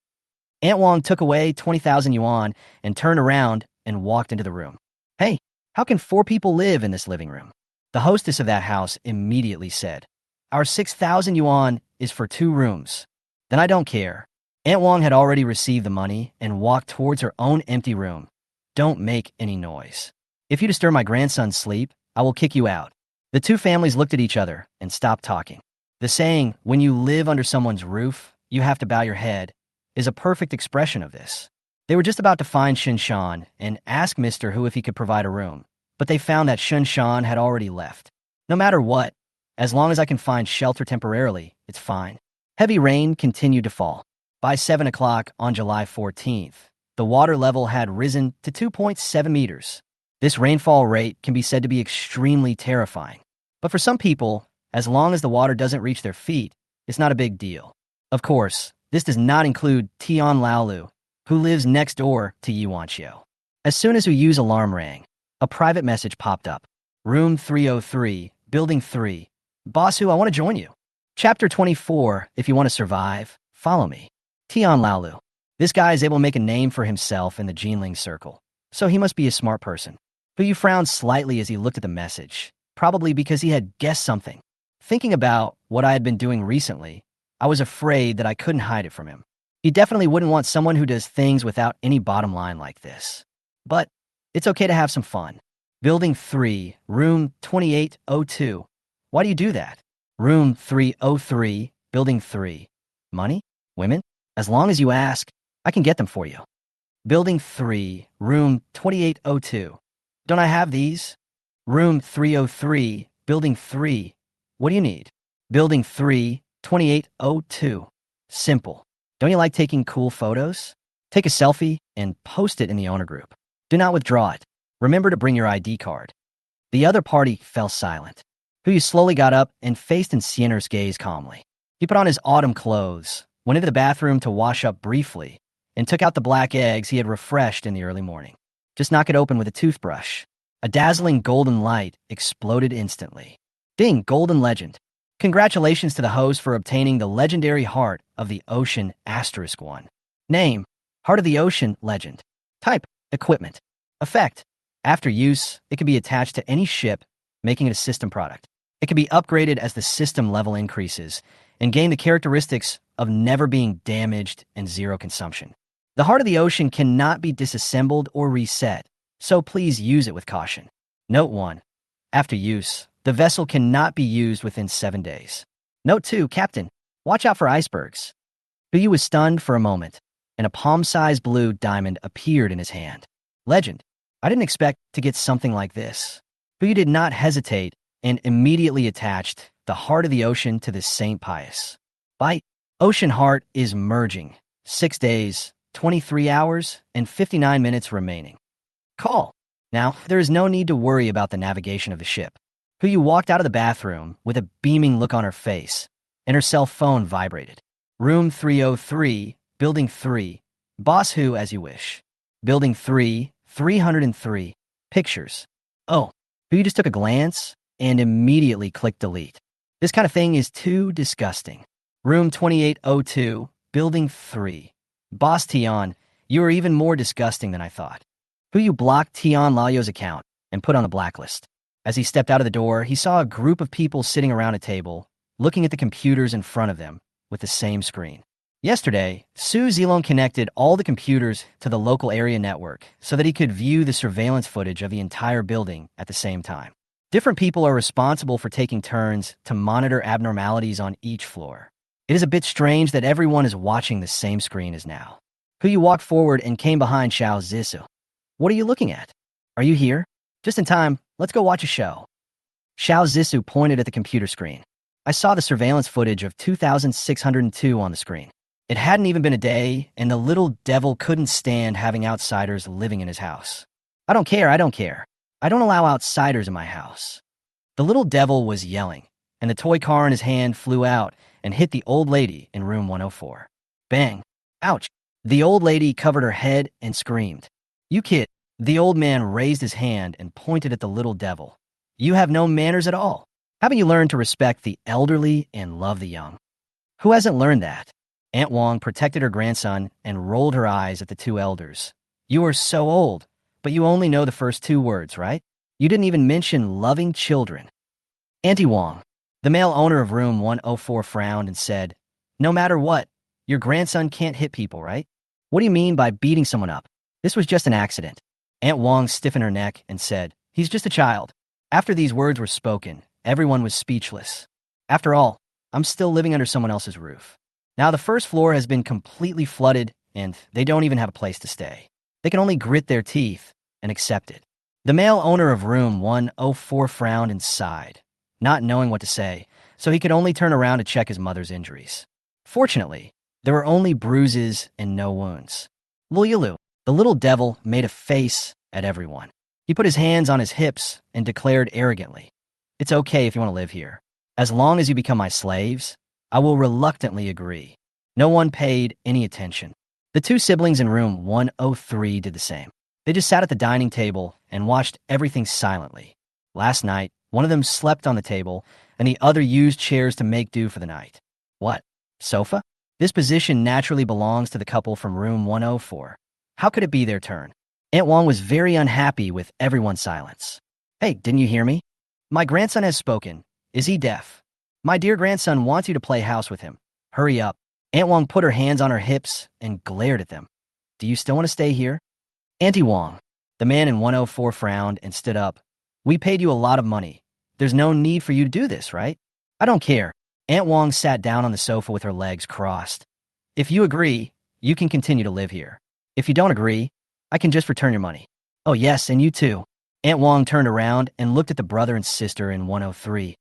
Aunt Wong took away 20,000 yuan and turned around and walked into the room. Hey, how can 4 people live in this living room? The hostess of that house immediately said, Our 6,000 yuan is for 2 rooms. Then I don't care. Aunt Wong had already received the money and walked towards her own empty room. Don't make any noise. If you disturb my grandson's sleep, I will kick you out. The 2 families looked at each other and stopped talking. The saying, when you live under someone's roof, you have to bow your head, is a perfect expression of this. They were just about to find Shin Shan and ask Mr. Hu if he could provide a room, but they found that Shin Shan had already left. No matter what, as long as I can find shelter temporarily, it's fine. Heavy rain continued to fall. By 7 o'clock on July 14th, the water level had risen to 2.7 meters. This rainfall rate can be said to be extremely terrifying. But for some people, as long as the water doesn't reach their feet, it's not a big deal. Of course, this does not include Tian Laolu, who lives next door to Yuanqiu. As soon as Uyu's alarm rang, a private message popped up. Room 303, Building 3. Boss Hu, I want to join you. Chapter 24, if you want to survive, follow me. Tian Laolu. This guy is able to make a name for himself in the Jinling circle, so he must be a smart person. Hu frowned slightly as he looked at the message, probably because he had guessed something. Thinking about what I had been doing recently, I was afraid that I couldn't hide it from him. He definitely wouldn't want someone who does things without any bottom line like this. But it's okay to have some fun. Building 3, Room 2802. Why do you do that? Room 303, Building 3. Money? Women? As long as you ask, I can get them for you. Building 3, Room 2802. Don't I have these? Room 303, Building 3. What do you need? Building 3, 2802. Simple. Don't you like taking cool photos? Take a selfie and post it in the owner group. Do not withdraw it. Remember to bring your ID card. The other party fell silent. Hu slowly got up and faced Sienner's gaze calmly. He put on his autumn clothes, went into the bathroom to wash up briefly, and took out the black eggs he had refreshed in the early morning. Just knock it open with a toothbrush. A dazzling golden light exploded instantly. Ding, golden legend. Congratulations to the host for obtaining the legendary Heart of the Ocean *1. Name, Heart of the Ocean legend. Type, equipment. Effect, after use, it can be attached to any ship, making it a system product. It can be upgraded as the system level increases and gain the characteristics of never being damaged and 0 consumption. The Heart of the Ocean cannot be disassembled or reset, so please use it with caution. Note 1. After use, the vessel cannot be used within 7 days. Note 2. Captain, watch out for icebergs. Hu was stunned for a moment, and a palm-sized blue diamond appeared in his hand. Legend. I didn't expect to get something like this. Hu did not hesitate and immediately attached the Heart of the Ocean to the St. Pius. By Ocean Heart is merging. 6 days, 23 hours, and 59 minutes remaining. Call. Now, there is no need to worry about the navigation of the ship. Hu walked out of the bathroom with a beaming look on her face, and her cell phone vibrated. Room 303, Building 3. Boss Hu as you wish. Building 3, 303. Pictures. Oh, Hu just took a glance and immediately clicked delete. This kind of thing is too disgusting. Room 2802, Building 3. Boss Tian, you are even more disgusting than I thought. Hu blocked Tian Lao's account and put on the blacklist. As he stepped out of the door, he saw a group of people sitting around a table, looking at the computers in front of them with the same screen. Yesterday, Su Zilong connected all the computers to the local area network so that he could view the surveillance footage of the entire building at the same time. Different people are responsible for taking turns to monitor abnormalities on each floor. It is a bit strange that everyone is watching the same screen as now. Hu walked forward and came behind Xiao Zisu. What are you looking at? Are you here? Just in time, let's go watch a show. Xiao Zisu pointed at the computer screen. I saw the surveillance footage of 2602 on the screen. It hadn't even been a day, and the little devil couldn't stand having outsiders living in his house. I don't care. I don't allow outsiders in my house. The little devil was yelling, and the toy car in his hand flew out and hit the old lady in room 104. Bang. Ouch. The old lady covered her head and screamed. You kid. The old man raised his hand and pointed at the little devil. You have no manners at all. Haven't you learned to respect the elderly and love the young? Who hasn't learned that? Aunt Wong protected her grandson and rolled her eyes at the 2 elders. You are so old. But you only know the first two words, right? You didn't even mention loving children. Auntie Wong, the male owner of room 104, frowned and said, "No matter what, your grandson can't hit people, right? What do you mean by beating someone up? This was just an accident." Aunt Wong stiffened her neck and said, "He's just a child." After these words were spoken, everyone was speechless. After all, I'm still living under someone else's roof. Now the first floor has been completely flooded, and they don't even have a place to stay. They can only grit their teeth and accept it. The male owner of room 104 frowned and sighed, not knowing what to say, so he could only turn around to check his mother's injuries. Fortunately, there were only bruises and no wounds. Lulu, the little devil, made a face at everyone. He put his hands on his hips and declared arrogantly, "It's okay if you want to live here. As long as you become my slaves, I will reluctantly agree." No one paid any attention. The two siblings in room 103 did the same. They just sat at the dining table and watched everything silently. Last night, one of them slept on the table, and the other used chairs to make do for the night. What? Sofa? This position naturally belongs to the couple from room 104. How could it be their turn? Aunt Wong was very unhappy with everyone's silence. "Hey, didn't you hear me? My grandson has spoken. Is he deaf? My dear grandson wants you to play house with him. Hurry up." Aunt Wong put her hands on her hips and glared at them. "Do you still want to stay here?" Auntie Wong, the man in 104, frowned and stood up. "We paid you a lot of money. There's no need for you to do this, right?" "I don't care." Aunt Wong sat down on the sofa with her legs crossed. "If you agree, you can continue to live here. If you don't agree, I can just return your money." "Oh yes, and you too." Aunt Wong turned around and looked at the brother and sister in 103.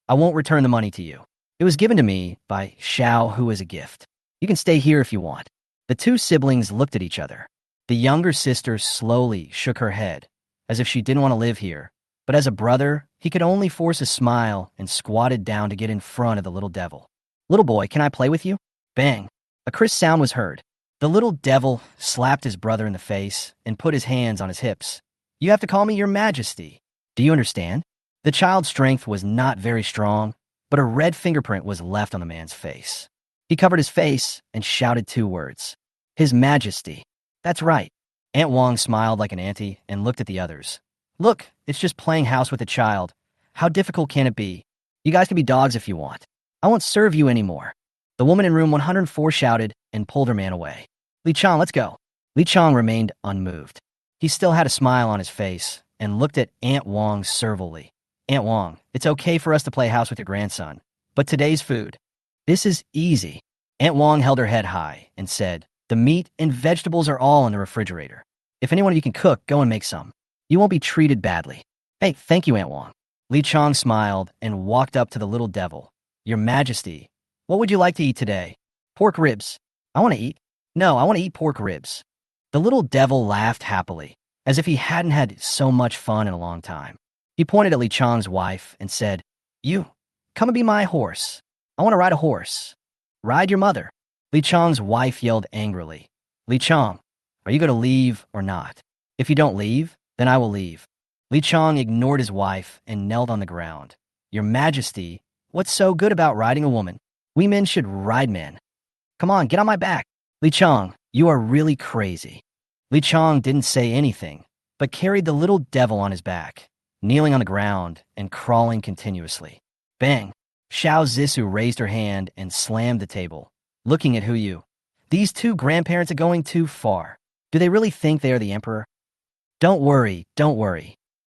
"I won't return the money to you. It was given to me by Xiao, who is a gift. You can stay here if you want." The two siblings looked at each other. The younger sister slowly shook her head, as if she didn't want to live here. But as a brother, he could only force a smile and squatted down to get in front of the little devil. "Little boy, can I play with you?" Bang! A crisp sound was heard. The little devil slapped his brother in the face and put his hands on his hips. "You have to call me your majesty. Do you understand?" The child's strength was not very strong, but a red fingerprint was left on the man's face. He covered his face and shouted two words. "His Majesty." "That's right." Aunt Wong smiled like an auntie and looked at the others. "Look, it's just playing house with a child. How difficult can it be? You guys can be dogs if you want. I won't serve you anymore." The woman in room 104 shouted and pulled her man away. "Li Chong, let's go." Li Chong remained unmoved. He still had a smile on his face and looked at Aunt Wong servilely. "Aunt Wong, it's okay for us to play house with your grandson, but today's food. This is easy." Aunt Wong held her head high and said, "The meat and vegetables are all in the refrigerator. If anyone of you can cook, go and make some. You won't be treated badly." "Hey, thank you, Aunt Wong." Li Chong smiled and walked up to the little devil. "Your Majesty, what would you like to eat today?" "Pork ribs." "I want to eat." "No, I want to eat pork ribs." The little devil laughed happily, as if he hadn't had so much fun in a long time. He pointed at Li Chong's wife and said, "You, come and be my horse. I want to ride a horse." "Ride your mother." Li Chong's wife yelled angrily. "Li Chong, are you going to leave or not? If you don't leave, then I will leave." Li Chong ignored his wife and knelt on the ground. "Your Majesty, what's so good about riding a woman? We men should ride men. Come on, get on my back." "Li Chong, you are really crazy." Li Chong didn't say anything, but carried the little devil on his back, kneeling on the ground and crawling continuously. Bang! Xiao Zissou raised her hand and slammed the table, looking at Hu Yu. "These two grandparents are going too far. Do they really think they are the emperor?" Don't worry.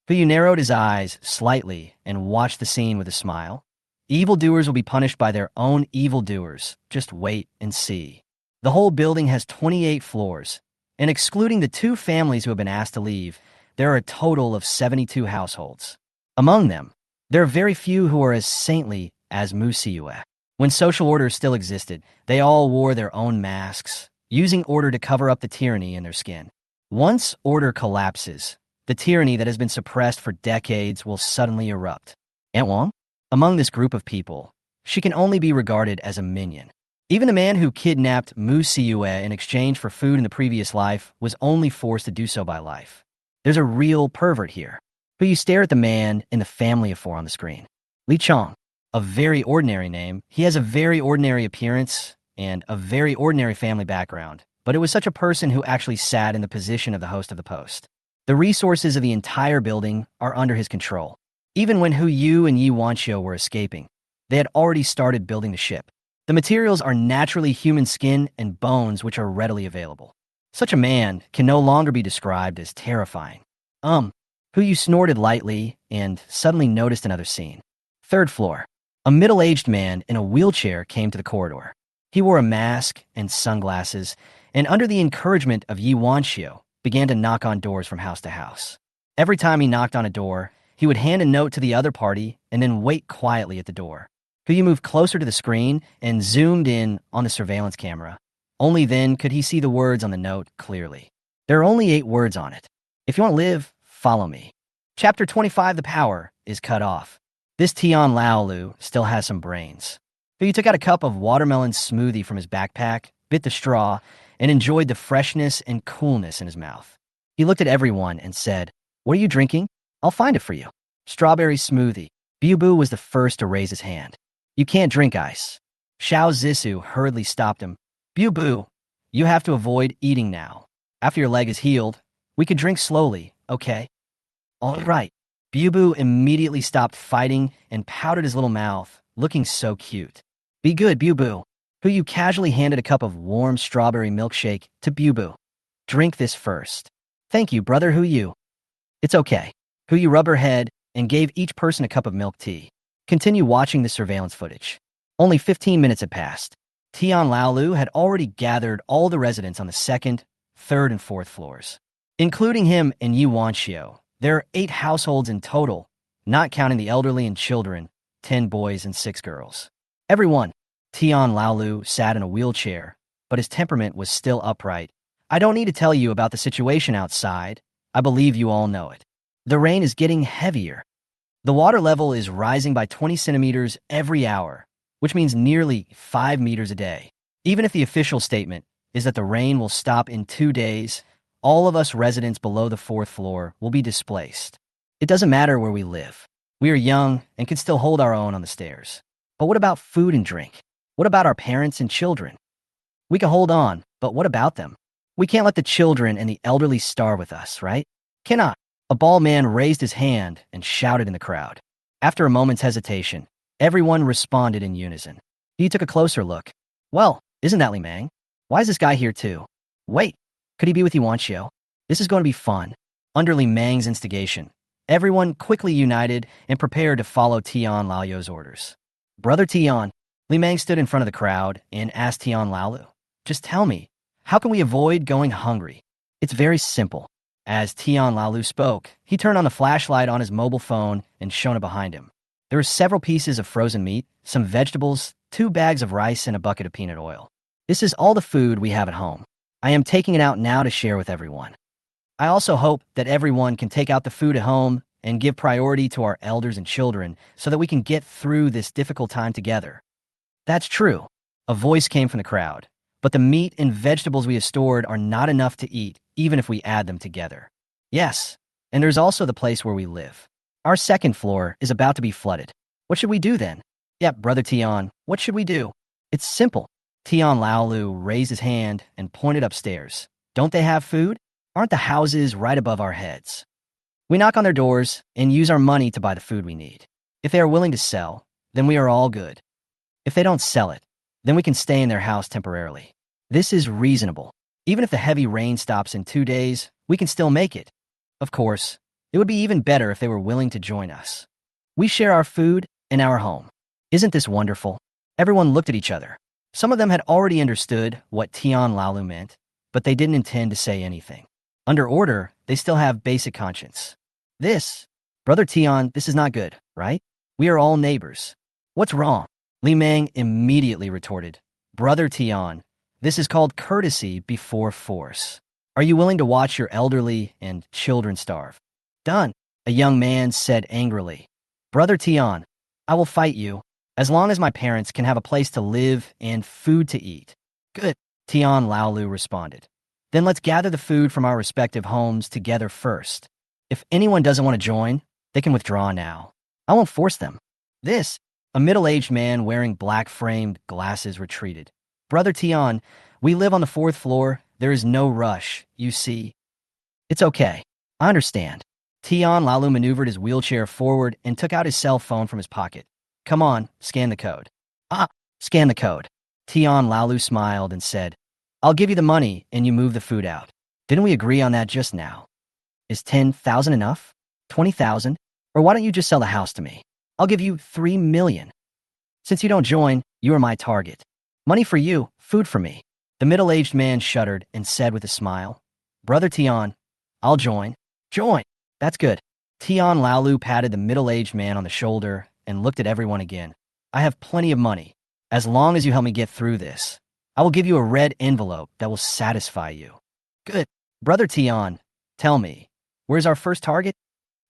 Hu Yu narrowed his eyes slightly and watched the scene with a smile. "Evildoers will be punished by their own evildoers. Just wait and see." The whole building has 28 floors, and excluding the two families who have been asked to leave, there are a total of 72 households. Among them, there are very few who are as saintly as Mu Siyue. When social order still existed, they all wore their own masks, using order to cover up the tyranny in their skin. Once order collapses, the tyranny that has been suppressed for decades will suddenly erupt. Aunt Wong? Among this group of people, she can only be regarded as a minion. Even the man who kidnapped Mu Siyue in exchange for food in the previous life was only forced to do so by life. There's a real pervert here. But you stare at the man in the family of four on the screen. Li Chong, a very ordinary name. He has a very ordinary appearance and a very ordinary family background. But it was such a person who actually sat in the position of the host of the post. The resources of the entire building are under his control. Even when Hu Yu and Yi Wanxiu were escaping, they had already started building the ship. The materials are naturally human skin and bones which are readily available. Such a man can no longer be described as terrifying. Hu Yu snorted lightly and suddenly noticed another scene. Third floor. A middle-aged man in a wheelchair came to the corridor. He wore a mask and sunglasses, and under the encouragement of Yi Wanxiu, began to knock on doors from house to house. Every time he knocked on a door, he would hand a note to the other party and then wait quietly at the door. Hu Yu moved closer to the screen and zoomed in on the surveillance camera. Only then could he see the words on the note clearly. There are only 8 words on it. If you want to live, follow me. Chapter 25, The Power, is cut off. This Tian Laolu still has some brains. Hu Yu took out a cup of watermelon smoothie from his backpack, bit the straw, and enjoyed the freshness and coolness in his mouth. He looked at everyone and said, "What are you drinking? I'll find it for you." Strawberry smoothie. Bu was the first to raise his hand. "You can't drink ice." Xiao Zissou hurriedly stopped him. Bu, you have to avoid eating now. After your leg is healed, we could drink slowly, okay? All right. Bu immediately stopped fighting and pouted his little mouth, looking so cute. Be good, Bu. Hu Yu casually handed a cup of warm strawberry milkshake to Bu. Drink this first. Thank you, brother Hu Yu. It's okay. Hu Yu rubbed her head and gave each person a cup of milk tea. Continue watching the surveillance footage. Only 15 minutes had passed. Tian Laolu had already gathered all the residents on the 2nd, 3rd, and 4th floors. Including him and Yi Wanxiu, there are 8 households in total, not counting the elderly and children, 10 boys and 6 girls. Everyone. Tian Laolu sat in a wheelchair, but his temperament was still upright. I don't need to tell you about the situation outside. I believe you all know it. The rain is getting heavier. The water level is rising by 20 centimeters every hour, which means nearly 5 meters a day. Even if the official statement is that the rain will stop in 2 days, all of us residents below the 4th floor will be displaced. It doesn't matter where we live. We are young and can still hold our own on the stairs. But what about food and drink? What about our parents and children? We can hold on, but what about them? We can't let the children and the elderly starve with us, right? Cannot. A bald man raised his hand and shouted in the crowd. After a moment's hesitation, everyone responded in unison. He took a closer look. Well, isn't that Li Meng? Why is this guy here too? Wait, could he be with Yi Wanxiu? This is going to be fun. Under Li Meng's instigation, everyone quickly united and prepared to follow Tian Laoyu's orders. Brother Tian, Li Meng stood in front of the crowd and asked Tian Laolu, just tell me, how can we avoid going hungry? It's very simple. As Tian Laolu spoke, he turned on the flashlight on his mobile phone and shone it behind him. There were several pieces of frozen meat, some vegetables, 2 bags of rice, and a bucket of peanut oil. This is all the food we have at home. I am taking it out now to share with everyone. I also hope that everyone can take out the food at home and give priority to our elders and children so that we can get through this difficult time together. That's true. A voice came from the crowd. But the meat and vegetables we have stored are not enough to eat, even if we add them together. Yes, and there's also the place where we live. Our 2nd floor is about to be flooded. What should we do then? Yep, Brother Tian, what should we do? It's simple. Tian Laolu raised his hand and pointed upstairs. Don't they have food? Aren't the houses right above our heads? We knock on their doors and use our money to buy the food we need. If they are willing to sell, then we are all good. If they don't sell it, then we can stay in their house temporarily. This is reasonable. Even if the heavy rain stops in 2 days, we can still make it. Of course, it would be even better if they were willing to join us. We share our food and our home. Isn't this wonderful? Everyone looked at each other. Some of them had already understood what Tian Laolu meant, but they didn't intend to say anything. Under order, they still have basic conscience. Brother Tian, this is not good, right? We are all neighbors. What's wrong? Li Meng immediately retorted. Brother Tian, this is called courtesy before force. Are you willing to watch your elderly and children starve? Done, a young man said angrily. Brother Tian, I will fight you, as long as my parents can have a place to live and food to eat. Good, Tian Laolu responded. Then let's gather the food from our respective homes together first. If anyone doesn't want to join, they can withdraw now. I won't force them. A middle-aged man wearing black-framed glasses retreated. Brother Tian, we live on the 4th floor. There is no rush, you see. It's okay. I understand. Tian Lalu maneuvered his wheelchair forward and took out his cell phone from his pocket. Come on, scan the code. Ah, scan the code. Tian Lalu smiled and said, I'll give you the money and you move the food out. Didn't we agree on that just now? Is 10,000 enough? 20,000? Or why don't you just sell the house to me? I'll give you 3 million. Since you don't join, you are my target. Money for you, food for me. The middle-aged man shuddered and said with a smile, Brother Tian, I'll join. Join. That's good. Tian Laolu patted the middle-aged man on the shoulder and looked at everyone again. I have plenty of money. As long as you help me get through this, I will give you a red envelope that will satisfy you. Good. Brother Tian, tell me, where's our first target?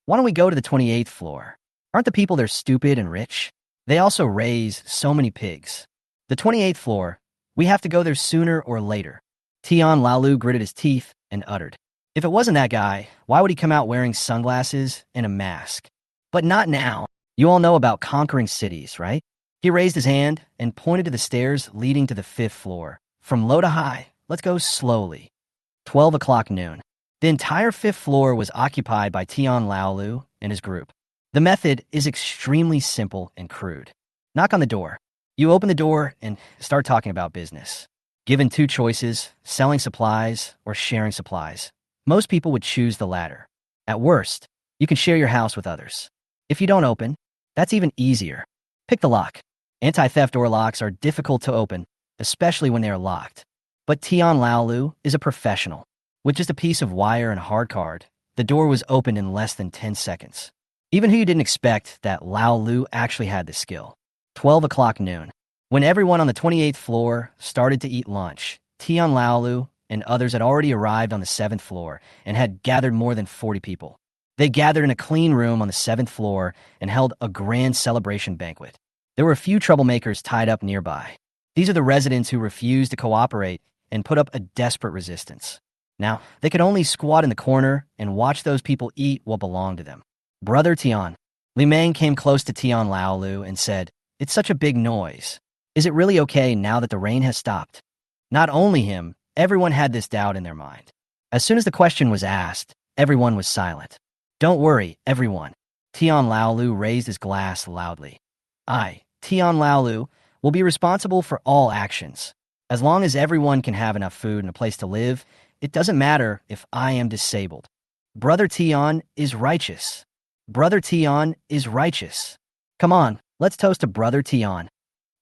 Why don't we go to the 28th floor? Aren't the people there stupid and rich? They also raise so many pigs. The 28th floor, we have to go there sooner or later. Tian Laolu gritted his teeth and uttered, if it wasn't that guy, why would he come out wearing sunglasses and a mask? But not now. You all know about conquering cities, right? He raised his hand and pointed to the stairs leading to the 5th floor. From low to high, let's go slowly. 12 o'clock noon. The entire 5th floor was occupied by Tian Laolu and his group. The method is extremely simple and crude. Knock on the door. You open the door and start talking about business. Given 2 choices, selling supplies or sharing supplies, most people would choose the latter. At worst, you can share your house with others. If you don't open, that's even easier. Pick the lock. Anti-theft door locks are difficult to open, especially when they are locked. But Tian Laolu is a professional. With just a piece of wire and a hard card, the door was opened in less than 10 seconds. Even who you didn't expect that Laolu actually had this skill. 12 o'clock noon. When everyone on the 28th floor started to eat lunch, Tian Laolu and others had already arrived on the 7th floor and had gathered more than 40 people. They gathered in a clean room on the 7th floor and held a grand celebration banquet. There were a few troublemakers tied up nearby. These are the residents who refused to cooperate and put up a desperate resistance. Now, they could only squat in the corner and watch those people eat what belonged to them. Brother Tian. Li Meng came close to Tian Laolu and said, It's such a big noise. Is it really okay now that the rain has stopped? Not only him, everyone had this doubt in their mind. As soon as the question was asked, everyone was silent. Don't worry, everyone. Tian Laolu raised his glass loudly. I, Tian Laolu, will be responsible for all actions. As long as everyone can have enough food and a place to live, it doesn't matter if I am disabled. Brother Tian is righteous. Brother Tian is righteous. Come on, let's toast to Brother Tian.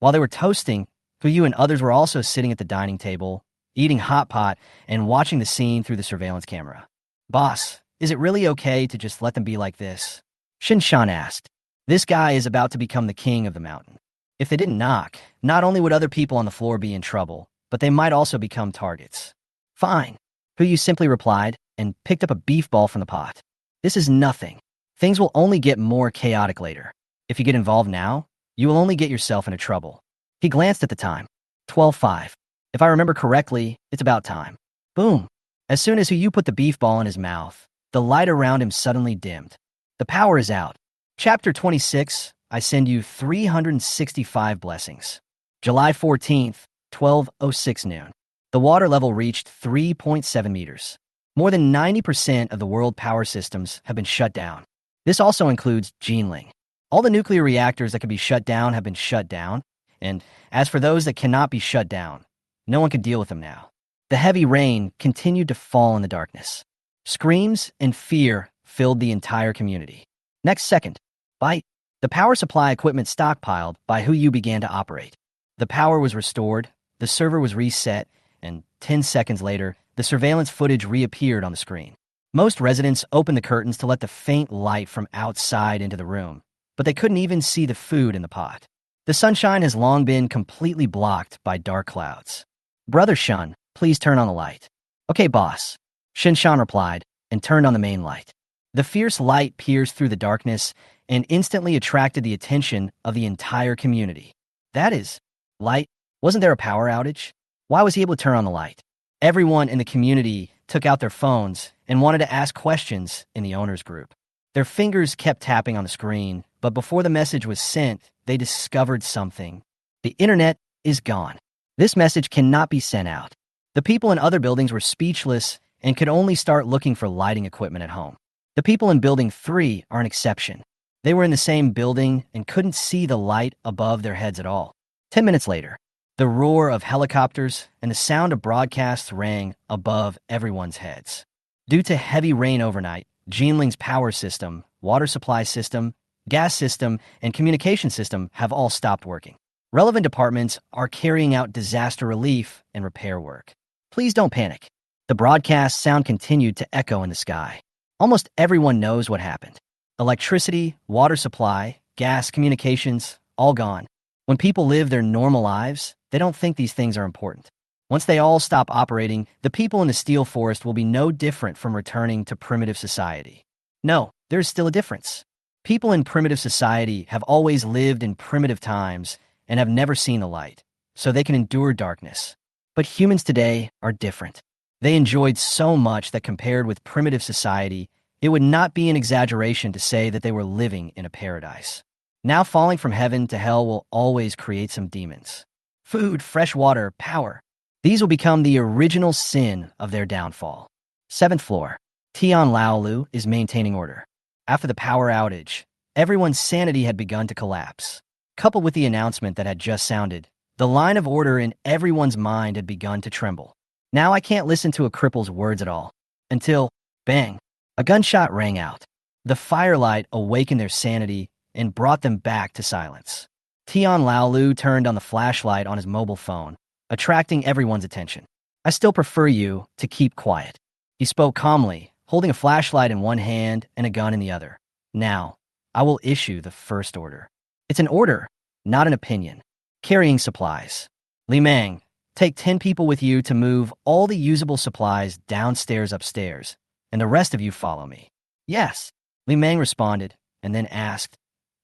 While they were toasting, Yu and others were also sitting at the dining table, eating hot pot and watching the scene through the surveillance camera. Boss, is it really okay to just let them be like this? Shin Shan asked. This guy is about to become the king of the mountain. If they didn't knock, not only would other people on the floor be in trouble, but they might also become targets. Fine. Yu simply replied and picked up a beef ball from the pot. This is nothing. Things will only get more chaotic later. If you get involved now, you will only get yourself into trouble. He glanced at the time. 12:05. If I remember correctly, it's about time. Boom. As soon as Yu put the beef ball in his mouth, the light around him suddenly dimmed. The power is out. Chapter 26, I send you 365 blessings. July 14th, 12:06 noon. The water level reached 3.7 meters. More than 90% of the world power systems have been shut down. This also includes Jinling. All the nuclear reactors that could be shut down have been shut down, and as for those that cannot be shut down, no one could deal with them now. The heavy rain continued to fall in the darkness. Screams and fear filled the entire community. Next second, bite. The power supply equipment stockpiled by Yu began to operate. The power was restored, the server was reset, and 10 seconds later, the surveillance footage reappeared on the screen. Most residents opened the curtains to let the faint light from outside into the room, but they couldn't even see the food in the pot. The sunshine has long been completely blocked by dark clouds. Brother Shun, please turn on the light. Okay, boss. Shin Shan replied and turned on the main light. The fierce light pierced through the darkness and instantly attracted the attention of the entire community. That is, light. Wasn't there a power outage? Why was he able to turn on the light? Everyone in the community took out their phones and wanted to ask questions in the owner's group. Their fingers kept tapping on the screen, but before the message was sent, they discovered something. The internet is gone. This message cannot be sent out. The people in other buildings were speechless and could only start looking for lighting equipment at home. The people in Building 3 are an exception. They were in the same building and couldn't see the light above their heads at all. 10 minutes later, the roar of helicopters and the sound of broadcasts rang above everyone's heads. Due to heavy rain overnight, Jinling's power system, water supply system, gas system, and communication system have all stopped working. Relevant departments are carrying out disaster relief and repair work. Please don't panic. The broadcast sound continued to echo in the sky. Almost everyone knows what happened. Electricity, water supply, gas, communications, all gone. When people live their normal lives, they don't think these things are important. Once they all stop operating, the people in the steel forest will be no different from returning to primitive society. No, there's still a difference. People in primitive society have always lived in primitive times and have never seen the light, so they can endure darkness. But humans today are different. They enjoyed so much that compared with primitive society, it would not be an exaggeration to say that they were living in a paradise. Now falling from heaven to hell will always create some demons. Food, fresh water, power. These will become the original sin of their downfall. 7th floor. Tian Laolu is maintaining order. After the power outage, everyone's sanity had begun to collapse. Coupled with the announcement that had just sounded, the line of order in everyone's mind had begun to tremble. Now I can't listen to a cripple's words at all. Until, bang, a gunshot rang out. The firelight awakened their sanity and brought them back to silence. Tian Laolu turned on the flashlight on his mobile phone, attracting everyone's attention. I still prefer you to keep quiet. He spoke calmly, holding a flashlight in one hand and a gun in the other. Now, I will issue the first order. It's an order, not an opinion. Carrying supplies. Li Meng, take 10 people with you to move all the usable supplies downstairs upstairs, and the rest of you follow me. Yes, Li Meng responded, and then asked,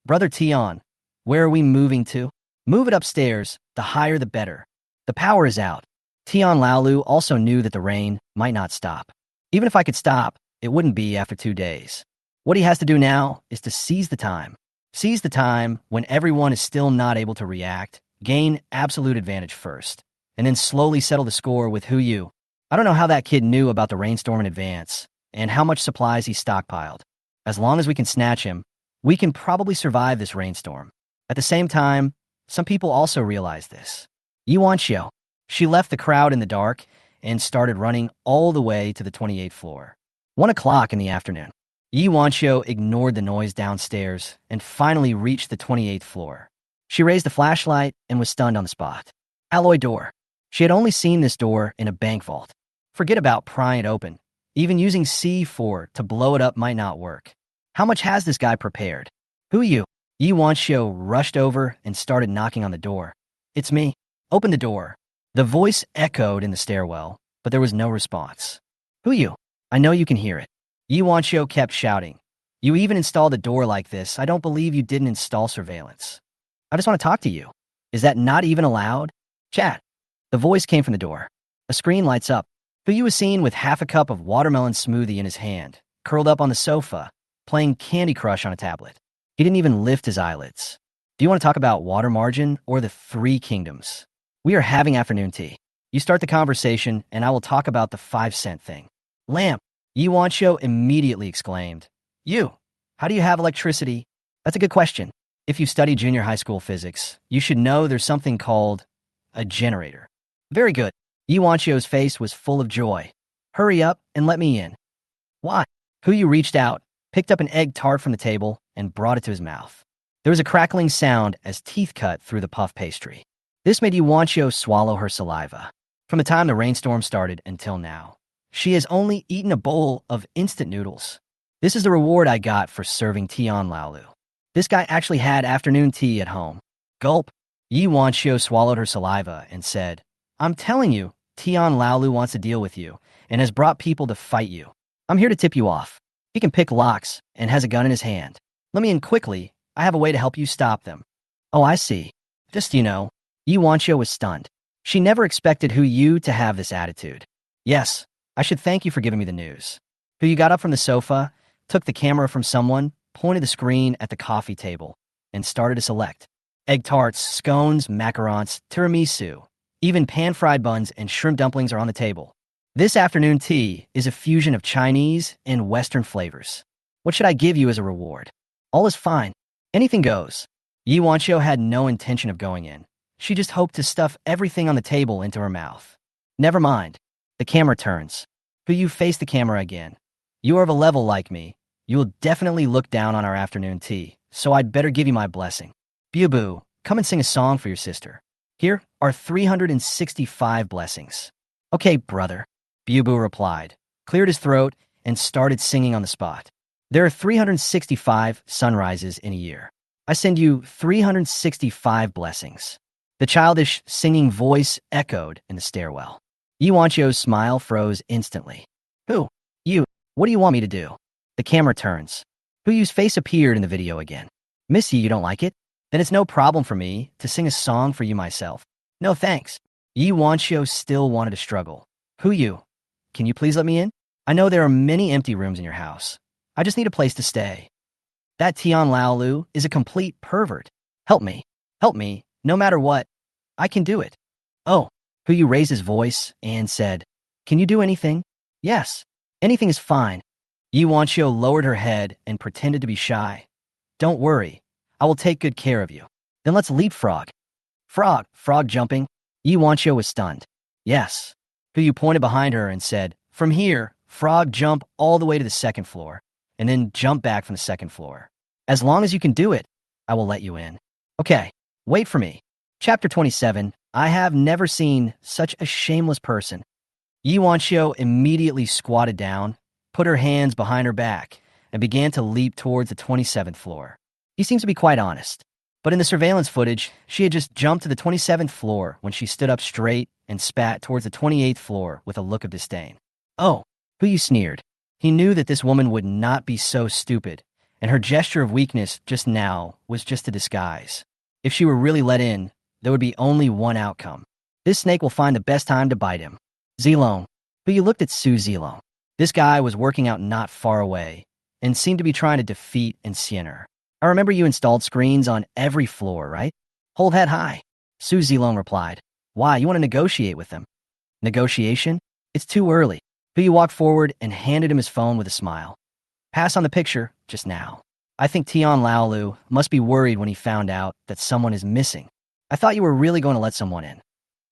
Brother Tian, where are we moving to? Move it upstairs, the higher the better. The power is out. Tian Laolu also knew that the rain might not stop. Even if I could stop, it wouldn't be after 2 days. What he has to do now is to seize the time. Seize the time when everyone is still not able to react, gain absolute advantage first, and then slowly settle the score with Hu Yu. I don't know how that kid knew about the rainstorm in advance, and how much supplies he stockpiled. As long as we can snatch him, we can probably survive this rainstorm. At the same time, some people also realize this. Yi Wanxiu. She left the crowd in the dark and started running all the way to the 28th floor. 1 o'clock in the afternoon. Yi Wanxiu ignored the noise downstairs and finally reached the 28th floor. She raised the flashlight and was stunned on the spot. Alloy door. She had only seen this door in a bank vault. Forget about prying it open. Even using C4 to blow it up might not work. How much has this guy prepared? Who are you? Yi Wanxiu rushed over and started knocking on the door. It's me. Open the door. The voice echoed in the stairwell, but there was no response. Who are you? I know you can hear it. Yi Wanxiu kept shouting. You even installed a door like this. I don't believe you didn't install surveillance. I just want to talk to you. Is that not even allowed? Chat. The voice came from the door. A screen lights up. Hu Yu was seen with half a cup of watermelon smoothie in his hand, curled up on the sofa, playing Candy Crush on a tablet. He didn't even lift his eyelids. Do you want to talk about water margin or the 3 kingdoms? We are having afternoon tea. You start the conversation, and I will talk about the 5-cent thing. Lamp. Yi Wanxiu immediately exclaimed. You, how do you have electricity? That's a good question. If you study junior high school physics, you should know there's something called a generator. Very good. Yi Wanxiu's face was full of joy. Hurry up and let me in. Why? Hu Yu reached out, picked up an egg tart from the table, and brought it to his mouth. There was a crackling sound as teeth cut through the puff pastry. This made Yi Wanxiu swallow her saliva. From the time the rainstorm started until now, she has only eaten a bowl of instant noodles. This is the reward I got for serving Tian Laolu. This guy actually had afternoon tea at home. Gulp. Yi Wanxiu swallowed her saliva and said, I'm telling you, Tian Laolu wants to deal with you and has brought people to fight you. I'm here to tip you off. He can pick locks and has a gun in his hand. Let me in quickly. I have a way to help you stop them. Oh, I see. Just, Yi Wanxiu was stunned. She never expected Hu Yu to have this attitude. Yes, I should thank you for giving me the news. Hu Yu got up from the sofa, took the camera from someone, pointed the screen at the coffee table, and started to select. Egg tarts, scones, macarons, tiramisu, even pan-fried buns and shrimp dumplings are on the table. This afternoon tea is a fusion of Chinese and Western flavors. What should I give you as a reward? All is fine. Anything goes. Yi Wanqiu had no intention of going in. She just hoped to stuff everything on the table into her mouth. Never mind. The camera turns. But you face the camera again. You are of a level like me. You will definitely look down on our afternoon tea, so I'd better give you my blessing. Boo, come and sing a song for your sister. Here are 365 blessings. Okay, brother. Boo replied, cleared his throat, and started singing on the spot. There are 365 sunrises in a year. I send you 365 blessings. The childish singing voice echoed in the stairwell. Yi Wanqiu's smile froze instantly. Who? You. What do you want me to do? The camera turns. Yu's face appeared in the video again. Miss Yi, you don't like it? Then it's no problem for me to sing a song for you myself. No thanks. Yi Wanqiu still wanted to struggle. You? Can you please let me in? I know there are many empty rooms in your house. I just need a place to stay. That Tian Laolu is a complete pervert. Help me, no matter what. I can do it. Oh, you raised his voice and said, can you do anything? Yes, anything is fine. Yi Wanqiu lowered her head and pretended to be shy. Don't worry, I will take good care of you. Then let's leapfrog. Frog jumping? Yi Wanqiu was stunned. Yes. You pointed behind her and said, from here, frog jump all the way to the second floor, and then jump back from the second floor. As long as you can do it, I will let you in. Okay, wait for me. Chapter 27, I have never seen such a shameless person. Yi Wanqiu immediately squatted down, put her hands behind her back, and began to leap towards the 27th floor. He seems to be quite honest. But in the surveillance footage, she had just jumped to the 27th floor when she stood up straight and spat towards the 28th floor with a look of disdain. Oh, you sneered. He knew that this woman would not be so stupid, and her gesture of weakness just now was just a disguise. If she were really let in, there would be only one outcome. This snake will find the best time to bite him. Zilong. You looked at Su Zilong. This guy was working out not far away, and seemed to be trying to defeat and Siener. I remember you installed screens on every floor, right? Hold head high. Su Zilong replied. Why, you want to negotiate with them? Negotiation? It's too early. You walked forward and handed him his phone with a smile. Pass on the picture, just now. I think Tian Laolu must be worried when he found out that someone is missing. I thought you were really going to let someone in.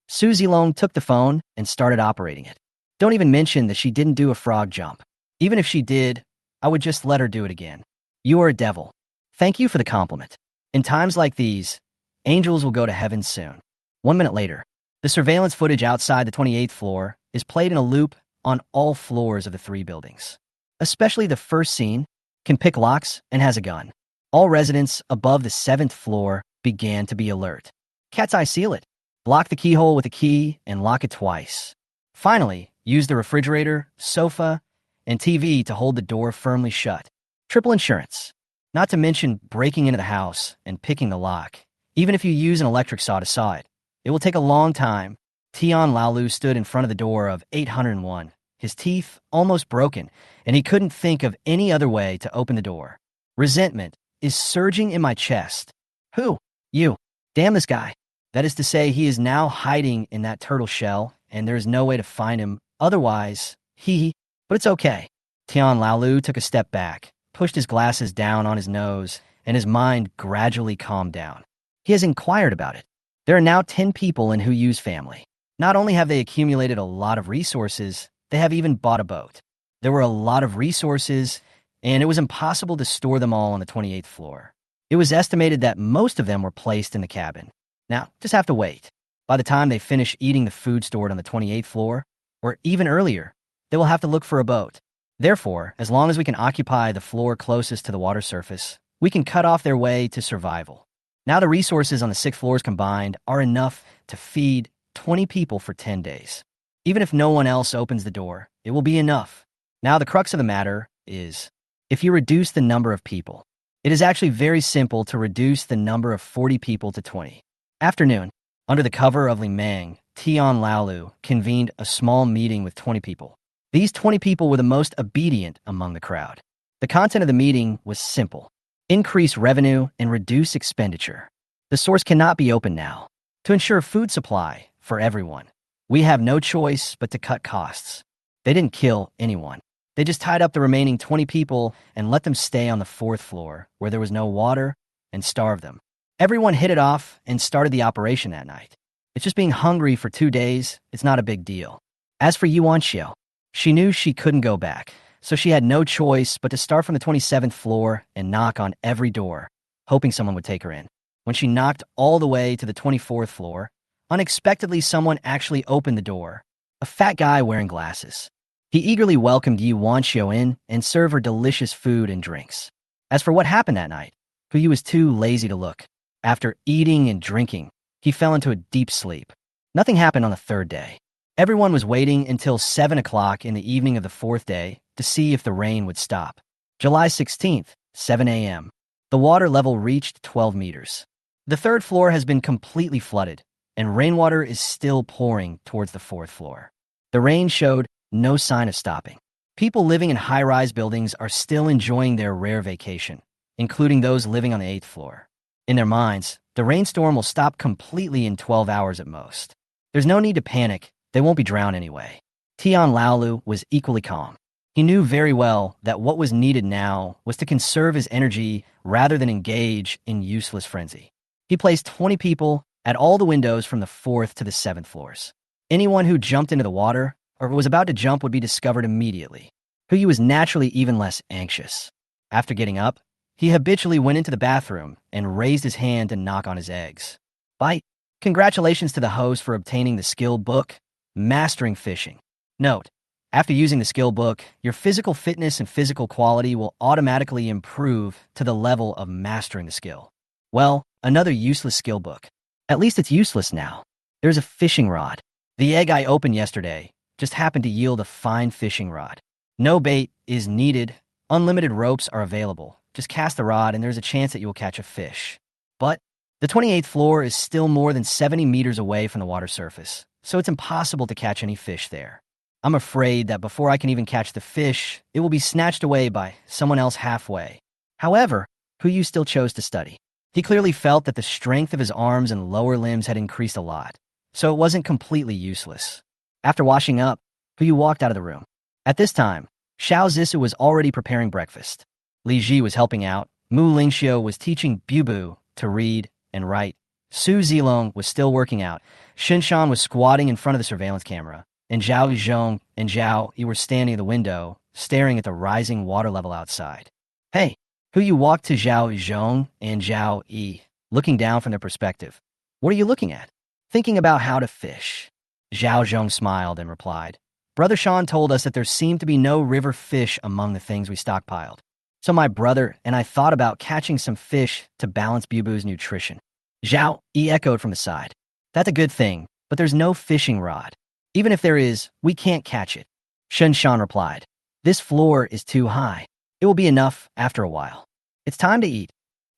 Su Zilong took the phone and started operating it. Don't even mention that she didn't do a frog jump. Even if she did, I would just let her do it again. You are a devil. Thank you for the compliment. In times like these, angels will go to heaven soon. 1 minute later, the surveillance footage outside the 28th floor is played in a loop on all floors of the 3 buildings. Especially the first scene can pick locks and has a gun. All residents above the 7th floor began to be alert. Cat's eye seal it. Block the keyhole with a key and lock it twice. Finally, use the refrigerator, sofa, and TV to hold the door firmly shut. Triple insurance. Not to mention breaking into the house and picking the lock. Even if you use an electric saw to saw it, it will take a long time. Tian Laolu stood in front of the door of 801, his teeth almost broken, and he couldn't think of any other way to open the door. Resentment is surging in my chest. Who? You. Damn this guy. That is to say, he is now hiding in that turtle shell, and there is no way to find him otherwise. But it's okay. Tian Laolu took a step back, pushed his glasses down on his nose, and his mind gradually calmed down. He has inquired about it. There are now 10 people in Yu's family. Not only have they accumulated a lot of resources, they have even bought a boat. There were a lot of resources, and it was impossible to store them all on the 28th floor. It was estimated that most of them were placed in the cabin. Now, just have to wait. By the time they finish eating the food stored on the 28th floor, or even earlier, they will have to look for a boat. Therefore, as long as we can occupy the floor closest to the water surface, we can cut off their way to survival. Now the resources on the 6 floors combined are enough to feed 20 people for 10 days. Even if no one else opens the door, it will be enough. Now the crux of the matter is, if you reduce the number of people, it is actually very simple to reduce the number of 40 people to 20. Afternoon, under the cover of Li Meng, Tian Laolu convened a small meeting with 20 people. These 20 people were the most obedient among the crowd. The content of the meeting was simple. Increase revenue and reduce expenditure. The source cannot be open now. To ensure food supply for everyone, we have no choice but to cut costs. They didn't kill anyone. They just tied up the remaining 20 people and let them stay on the fourth floor, where there was no water, and starved them. Everyone hit it off and started the operation that night. It's just being hungry for 2 days, it's not a big deal. As for Yuan Xiao, she knew she couldn't go back, so she had no choice but to start from the 27th floor and knock on every door, hoping someone would take her in. When she knocked all the way to the 24th floor, unexpectedly someone actually opened the door. A fat guy wearing glasses. He eagerly welcomed Yuan Xiao in and served her delicious food and drinks. As for what happened that night, Hu was too lazy to look. After eating and drinking, he fell into a deep sleep. Nothing happened on the third day. Everyone was waiting until 7 o'clock in the evening of the fourth day to see if the rain would stop. July 16th, 7 a.m. The water level reached 12 meters. The third floor has been completely flooded, and rainwater is still pouring towards the fourth floor. The rain showed no sign of stopping. People living in high-rise buildings are still enjoying their rare vacation, including those living on the 8th floor. In their minds, the rainstorm will stop completely in 12 hours at most. There's no need to panic, they won't be drowned anyway. Tian Laolu was equally calm. He knew very well that what was needed now was to conserve his energy rather than engage in useless frenzy. He placed 20 people at all the windows from the 4th to the 7th floors. Anyone who jumped into the water or was about to jump would be discovered immediately. Hu was naturally even less anxious. After getting up, he habitually went into the bathroom and raised his hand to knock on his eggs. Bite. Congratulations to the host for obtaining the skill book, Mastering Fishing. Note, after using the skill book, your physical fitness and physical quality will automatically improve to the level of mastering the skill. Well, another useless skill book. At least it's useless now. There's a fishing rod. The egg I opened yesterday just happened to yield a fine fishing rod. No bait is needed. Unlimited ropes are available. Just cast the rod and there's a chance that you will catch a fish. But the 28th floor is still more than 70 meters away from the water surface, so it's impossible to catch any fish there. I'm afraid that before I can even catch the fish, it will be snatched away by someone else halfway. However, Hu still chose to study. He clearly felt that the strength of his arms and lower limbs had increased a lot, so it wasn't completely useless. After washing up, Hu walked out of the room. At this time, Xiao Zisu was already preparing breakfast. Li Ji was helping out, Mu Lingxiu was teaching Bu to read and write, Su Zilong was still working out, Shinshan was squatting in front of the surveillance camera, and Zhao Zhong and Zhao Yi were standing at the window, staring at the rising water level outside. Hey, Hu walked to Zhao Zhong and Zhao Yi, looking down from their perspective. What are you looking at? Thinking about how to fish. Zhao Zhong smiled and replied, Brother Sean told us that there seemed to be no river fish among the things we stockpiled. So my brother and I thought about catching some fish to balance Bubu's nutrition. Zhao Yi echoed from the side. That's a good thing, but there's no fishing rod. Even if there is, we can't catch it. Shen Shan replied, This floor is too high. It will be enough after a while. It's time to eat.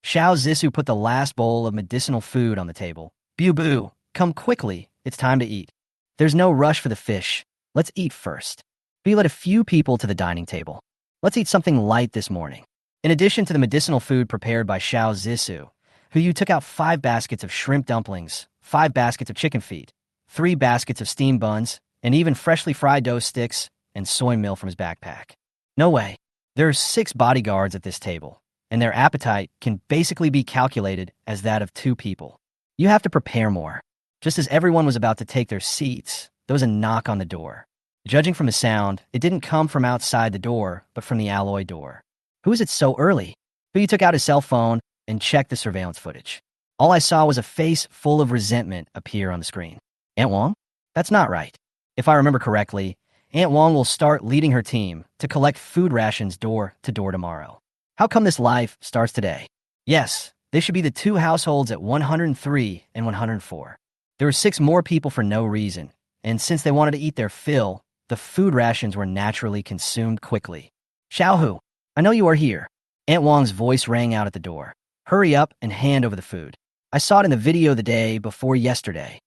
Xiao Zisu put the last bowl of medicinal food on the table. Bu, come quickly. It's time to eat. There's no rush for the fish. Let's eat first. We led a few people to the dining table. Let's eat something light this morning. In addition to the medicinal food prepared by Xiao Zisu, Hu took out 5 baskets of shrimp dumplings, 5 baskets of chicken feet, 3 baskets of steamed buns, and even freshly fried dough sticks and soy meal from his backpack. No way. There are 6 bodyguards at this table, and their appetite can basically be calculated as that of 2 people. You have to prepare more. Just as everyone was about to take their seats, there was a knock on the door. Judging from the sound, it didn't come from outside the door, but from the alloy door. Who is it so early? Hu took out his cell phone and checked the surveillance footage. All I saw was a face full of resentment appear on the screen. Aunt Wong? That's not right. If I remember correctly, Aunt Wong will start leading her team to collect food rations door to door tomorrow. How come this life starts today? Yes, they should be the 2 households at 103 and 104. There were 6 more people for no reason, and since they wanted to eat their fill, the food rations were naturally consumed quickly. Xiaohu, I know you are here. Aunt Wong's voice rang out at the door. Hurry up and hand over the food. I saw it in the video the day before yesterday.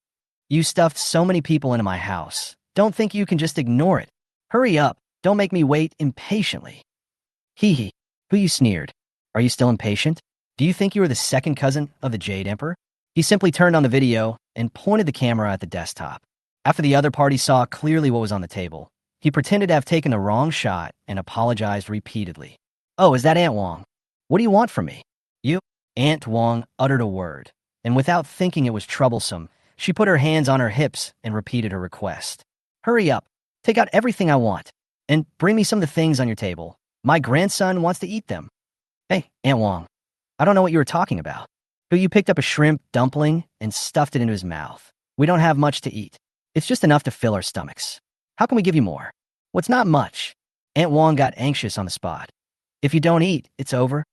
You stuffed so many people into my house. Don't think you can just ignore it. Hurry up. Don't make me wait impatiently. Hee hee. Hu sneered. Are you still impatient? Do you think you are the second cousin of the Jade Emperor? He simply turned on the video and pointed the camera at the desktop. After the other party saw clearly what was on the table, He pretended to have taken the wrong shot and apologized repeatedly. Oh, is that Aunt Wong? What do you want from me? You? Aunt Wong uttered a word, and without thinking it was troublesome, she put her hands on her hips and repeated her request. Hurry up, take out everything I want, and bring me some of the things on your table. My grandson wants to eat them. Hey, Aunt Wong, I don't know what you were talking about. But you picked up a shrimp dumpling and stuffed it into his mouth. We don't have much to eat. It's just enough to fill our stomachs. How can we give you more? Well, it's not much. Aunt Wong got anxious on the spot. If you don't eat, it's over.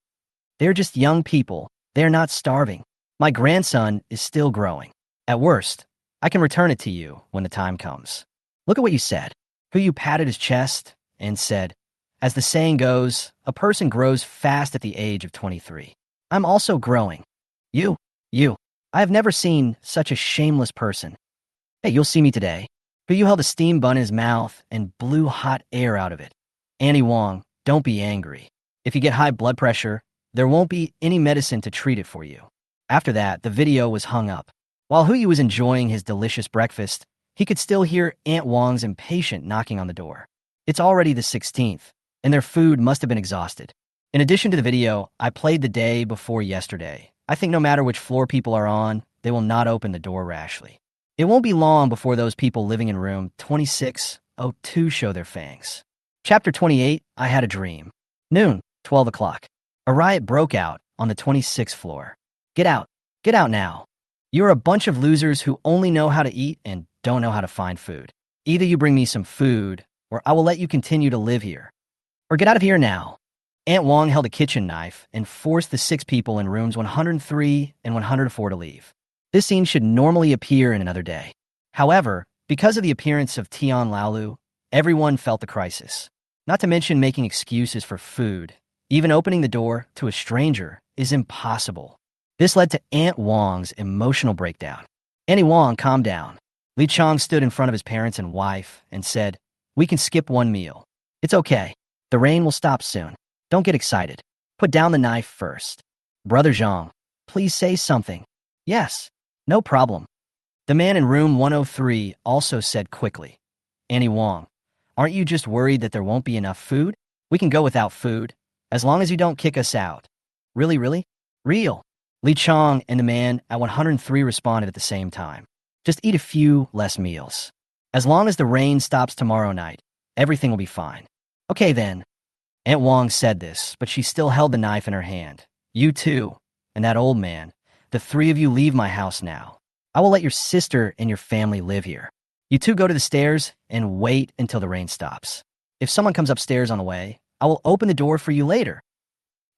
They're just young people. They're not starving. My grandson is still growing. At worst, I can return it to you when the time comes. Look at what you said. You patted his chest and said, as the saying goes, a person grows fast at the age of 23. I'm also growing. You. I have never seen such a shameless person. Hey, you'll see me today. You held a steam bun in his mouth and blew hot air out of it. Auntie Wong, don't be angry. If you get high blood pressure, there won't be any medicine to treat it for you. After that, the video was hung up. While Huey was enjoying his delicious breakfast, he could still hear Aunt Wong's impatient knocking on the door. It's already the 16th, and their food must have been exhausted. In addition to the video, I played the day before yesterday. I think no matter which floor people are on, they will not open the door rashly. It won't be long before those people living in room 2602 show their fangs. Chapter 28, I Had a Dream. Noon, 12 o'clock. A riot broke out on the 26th floor. Get out now. You're a bunch of losers who only know how to eat and don't know how to find food. Either you bring me some food, or I will let you continue to live here. Or get out of here now. Aunt Wong held a kitchen knife and forced the 6 people in rooms 103 and 104 to leave. This scene should normally appear in another day. However, because of the appearance of Tian Laolu, everyone felt the crisis. Not to mention making excuses for food. Even opening the door to a stranger is impossible. This led to Aunt Wong's emotional breakdown. Auntie Wong, calm down. Li Chong stood in front of his parents and wife and said, we can skip one meal. It's okay. The rain will stop soon. Don't get excited. Put down the knife first. Brother Zhang, please say something. Yes. No problem. The man in room 103 also said quickly, Auntie Wong, aren't you just worried that there won't be enough food? We can go without food, as long as you don't kick us out. Really? Real. Li Chong and the man at 103 responded at the same time. Just eat a few less meals. As long as the rain stops tomorrow night, everything will be fine. Okay then. Aunt Wong said this, but she still held the knife in her hand. You too, and that old man. The 3 of you leave my house now. I will let your sister and your family live here. You two go to the stairs and wait until the rain stops. If someone comes upstairs on the way, I will open the door for you later.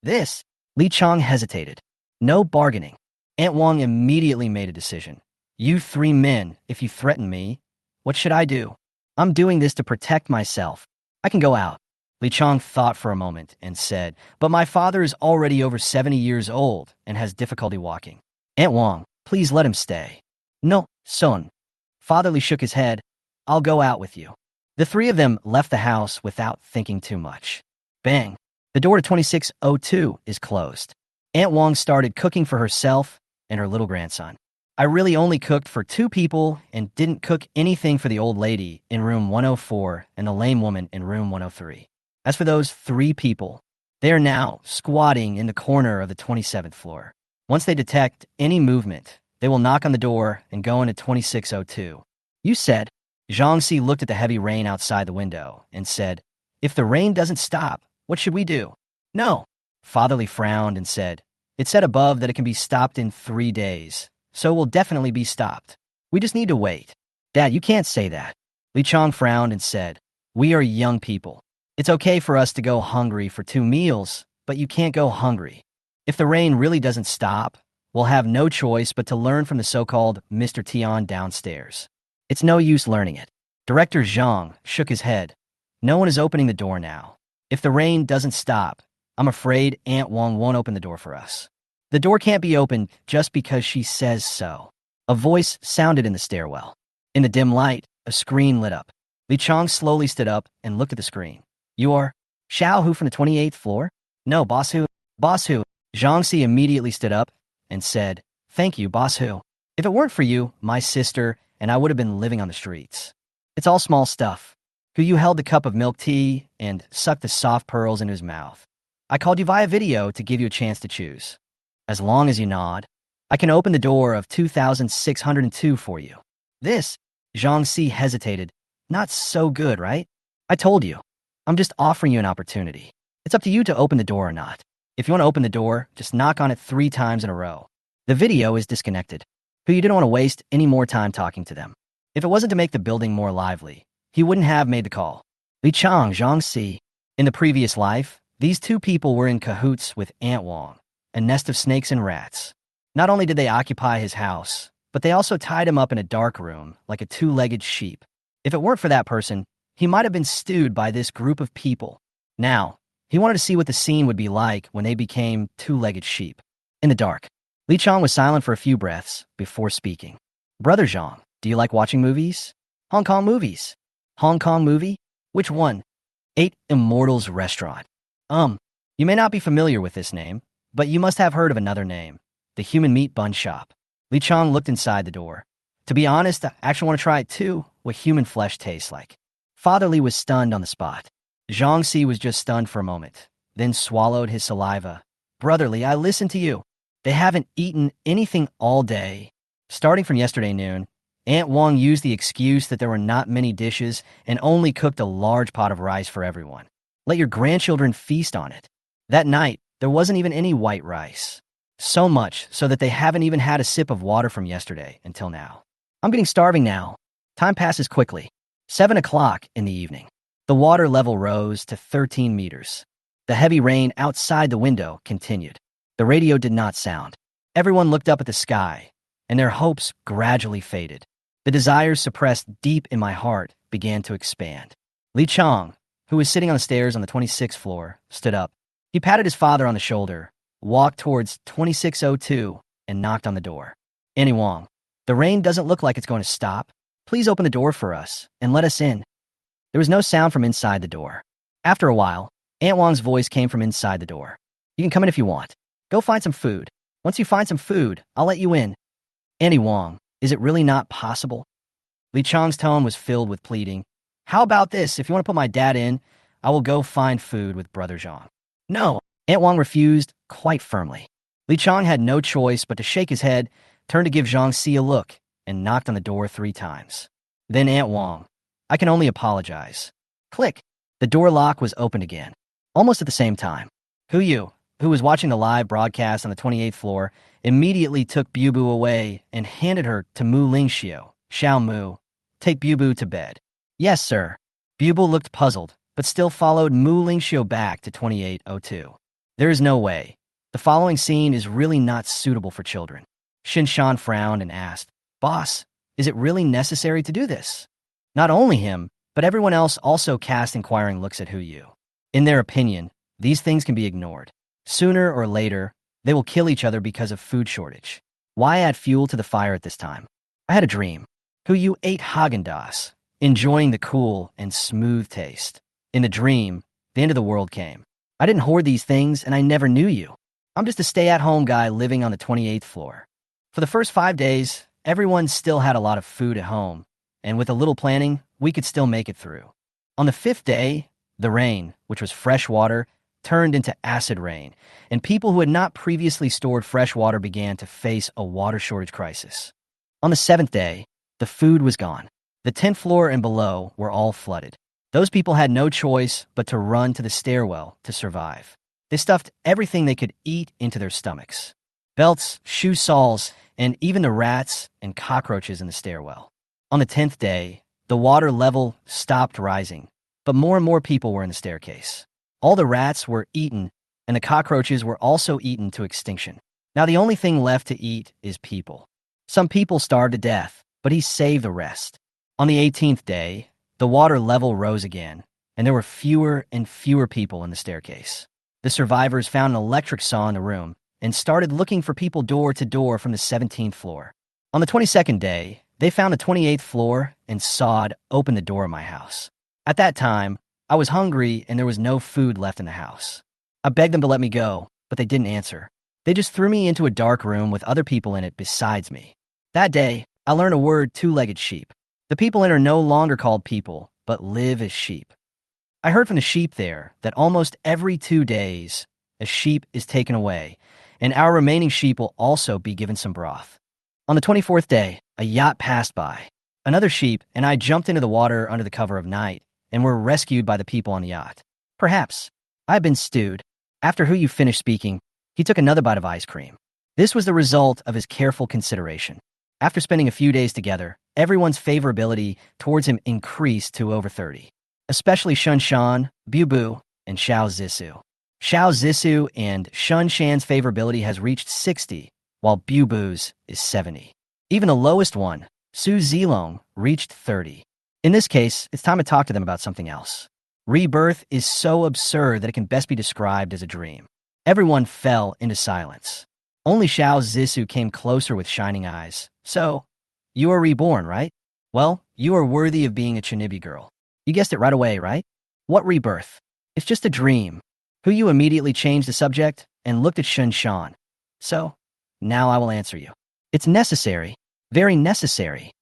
This, Li Chong hesitated. No bargaining. Aunt Wong immediately made a decision. You 3 men, if you threaten me, what should I do? I'm doing this to protect myself. I can go out. Li Chong thought for a moment and said, but my father is already over 70 years old and has difficulty walking. Aunt Wong, please let him stay. No, son. Father Li shook his head. I'll go out with you. The 3 of them left the house without thinking too much. Bang. The door to 2602 is closed. Aunt Wong started cooking for herself and her little grandson. I really only cooked for 2 people and didn't cook anything for the old lady in room 104 and the lame woman in room 103. As for those 3 people, they are now squatting in the corner of the 27th floor. Once they detect any movement, they will knock on the door and go into 2602. You said. Zhang Si looked at the heavy rain outside the window and said, if the rain doesn't stop, what should we do? No. Fatherly frowned and said, it said above that it can be stopped in 3 days, so it will definitely be stopped. We just need to wait. Dad, you can't say that. Li Chong frowned and said, we are young people. It's okay for us to go hungry for 2 meals, but you can't go hungry. If the rain really doesn't stop, we'll have no choice but to learn from the so-called Mr. Tian downstairs. It's no use learning it. Director Zhang shook his head. No one is opening the door now. If the rain doesn't stop, I'm afraid Aunt Wong won't open the door for us. The door can't be opened just because she says so. A voice sounded in the stairwell. In the dim light, a screen lit up. Li Chong slowly stood up and looked at the screen. You are Xiao Hu from the 28th floor? No, Boss Hu. Boss Hu. Zhang Si immediately stood up and said, thank you, Boss Hu. If it weren't for you, my sister and I would have been living on the streets. It's all small stuff. Who you held the cup of milk tea and sucked the soft pearls into his mouth. I called you via video to give you a chance to choose. As long as you nod, I can open the door of 2602 for you. This, Zhang Si hesitated. Not so good, right? I told you. I'm just offering you an opportunity. It's up to you to open the door or not. If you want to open the door, just knock on it 3 times in a row. The video is disconnected. Who you didn't want to waste any more time talking to them. If it wasn't to make the building more lively, he wouldn't have made the call. Li Chang, Zhang Si. In the previous life, these two people were in cahoots with Aunt Wang, a nest of snakes and rats. Not only did they occupy his house, but they also tied him up in a dark room like a 2-legged sheep. If it weren't for that person, he might have been stewed by this group of people. Now, he wanted to see what the scene would be like when they became 2-legged sheep. In the dark, Li Chang was silent for a few breaths before speaking. Brother Zhang, do you like watching movies? Hong Kong movies. Hong Kong movie? Which one? 8 Immortals Restaurant. You may not be familiar with this name, but you must have heard of another name. The Human Meat Bun Shop. Li Chang looked inside the door. To be honest, I actually want to try it too, what human flesh tastes like. Father Li was stunned on the spot. Zhang Si was just stunned for a moment, then swallowed his saliva. Brother Li, I listened to you. They haven't eaten anything all day. Starting from yesterday noon, Aunt Wang used the excuse that there were not many dishes and only cooked a large pot of rice for everyone. Let your grandchildren feast on it. That night, there wasn't even any white rice. So much so that they haven't even had a sip of water from yesterday until now. I'm getting starving now. Time passes quickly. 7 o'clock in the evening. The water level rose to 13 meters. The heavy rain outside the window continued. The radio did not sound. Everyone looked up at the sky, and their hopes gradually faded. The desires suppressed deep in my heart began to expand. Li Chang, who was sitting on the stairs on the 26th floor, stood up. He patted his father on the shoulder, walked towards 2602, and knocked on the door. Annie Wang, the rain doesn't look like it's going to stop. Please open the door for us and let us in. There was no sound from inside the door. After a while, Aunt Wang's voice came from inside the door. You can come in if you want. Go find some food. Once you find some food, I'll let you in. Annie Wang, is it really not possible? Li Chang's tone was filled with pleading. How about this? If you want to put my dad in, I will go find food with Brother Zhang. No, Aunt Wang refused quite firmly. Li Chang had no choice but to shake his head, turned to give Zhang Si a look, and knocked on the door 3 times. Then Aunt Wang, I can only apologize. Click. The door lock was opened again, almost at the same time. Who was watching the live broadcast on the 28th floor, immediately took Bubu away and handed her to Mu Lingxiu. Xiao Mu, take Bubu to bed. Yes, sir. Bubu looked puzzled, but still followed Mu Lingxiu back to 2802. There is no way. The following scene is really not suitable for children. Xin Shan frowned and asked, Boss, is it really necessary to do this? Not only him, but everyone else also cast inquiring looks at Hu Yu. In their opinion, these things can be ignored. Sooner or later, they will kill each other because of food shortage. Why add fuel to the fire at this time? I had a dream. Hu Yu ate Haagen-Dazs, enjoying the cool and smooth taste. In the dream, the end of the world came. I didn't hoard these things, and I never knew you. I'm just a stay-at-home guy living on the 28th floor. For the first 5 days, everyone still had a lot of food at home, and with a little planning, we could still make it through. On the 5th day, the rain, which was fresh water, turned into acid rain, and people who had not previously stored fresh water began to face a water shortage crisis. On the 7th day, the food was gone. The 10th floor and below were all flooded. Those people had no choice but to run to the stairwell to survive. They stuffed everything they could eat into their stomachs. Belts, shoe soles, and even the rats and cockroaches in the stairwell. On the 10th day, the water level stopped rising, but more and more people were in the staircase. All the rats were eaten, and the cockroaches were also eaten to extinction. Now the only thing left to eat is people. Some people starved to death, but he saved the rest. On the 18th day, the water level rose again, and there were fewer and fewer people in the staircase. The survivors found an electric saw in the room and started looking for people door to door from the 17th floor. On the 22nd day, they found the 28th floor and sawed open the door of my house. At that time, I was hungry and there was no food left in the house. I begged them to let me go, but they didn't answer. They just threw me into a dark room with other people in it besides me. That day, I learned a word, 2-legged sheep. The people in it are no longer called people, but live as sheep. I heard from the sheep there that almost every 2 days, a sheep is taken away, and our remaining sheep will also be given some broth. On the 24th day, a yacht passed by. Another sheep and I jumped into the water under the cover of night and were rescued by the people on the yacht. Perhaps I had been stewed. After Hu Yu finished speaking, he took another bite of ice cream. This was the result of his careful consideration. After spending a few days together, everyone's favorability towards him increased to over 30, especially Shun Shan, Bu Bu, and Xiao Zissou. Xiao Zissou and Shun Shan's favorability has reached 60, while Bu Bu's is 70. Even the lowest one, Su Zilong, reached 30. In this case, it's time to talk to them about something else. Rebirth is so absurd that it can best be described as a dream. Everyone fell into silence. Only Xiao Zissou came closer with shining eyes. So, you are reborn, right? Well, you are worthy of being a Chinibi girl. You guessed it right away, right? What rebirth? It's just a dream. Hu Yu immediately changed the subject and looked at Shun Shan. So, now I will answer you. It's necessary, very necessary.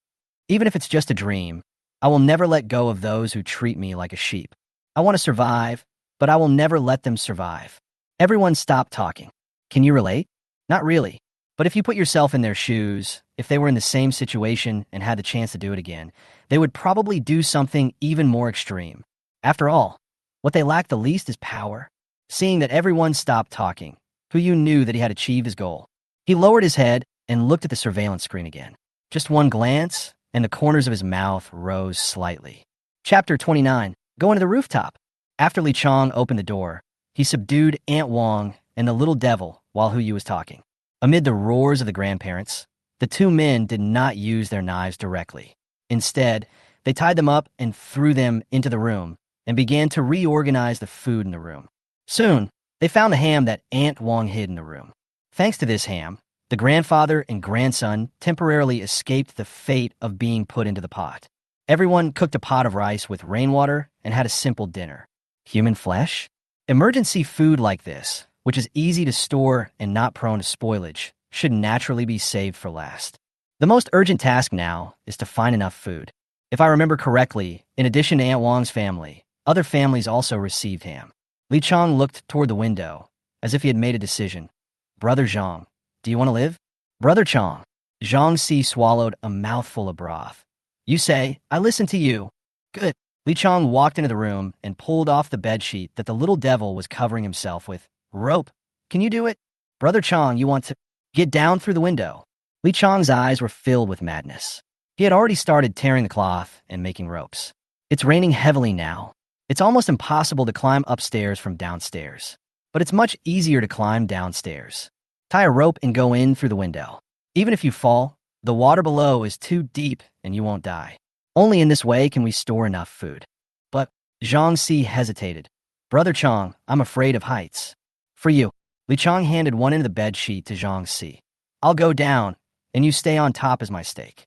Even if it's just a dream, I will never let go of those who treat me like a sheep. I want to survive, but I will never let them survive. Everyone stop talking. Can you relate? Not really. But if you put yourself in their shoes, if they were in the same situation and had the chance to do it again, they would probably do something even more extreme. After all, what they lack the least is power. Seeing that everyone stopped talking, Hu Yu knew that he had achieved his goal. He lowered his head and looked at the surveillance screen again. Just one glance, and the corners of his mouth rose slightly. Chapter 29. Going to the rooftop. After Li Chong opened the door, he subdued Aunt Wang and the little devil while Hu Yu was talking. Amid the roars of the grandparents, the two men did not use their knives directly. Instead, they tied them up and threw them into the room and began to reorganize the food in the room. Soon, they found the ham that Aunt Wang hid in the room. Thanks to this ham, the grandfather and grandson temporarily escaped the fate of being put into the pot. Everyone cooked a pot of rice with rainwater and had a simple dinner. Human flesh? Emergency food like this, which is easy to store and not prone to spoilage, should naturally be saved for last. The most urgent task now is to find enough food. If I remember correctly, in addition to Aunt Wang's family, other families also received ham. Li Chong looked toward the window, as if he had made a decision. Brother Zhang, do you want to live? Brother Chong. Zhang Si swallowed a mouthful of broth. You say, I listen to you. Good. Li Chong walked into the room and pulled off the bedsheet that the little devil was covering himself with. Rope. Can you do it? Brother Chong, you want to get down through the window. Li Chong's eyes were filled with madness. He had already started tearing the cloth and making ropes. It's raining heavily now. It's almost impossible to climb upstairs from downstairs, but it's much easier to climb downstairs. Tie a rope and go in through the window. Even if you fall, the water below is too deep and you won't die. Only in this way can we store enough food. But Zhang Si hesitated. Brother Chong, I'm afraid of heights. For you. Li Chong handed one end of the bed sheet to Zhang Si. I'll go down, and you stay on top as my stake.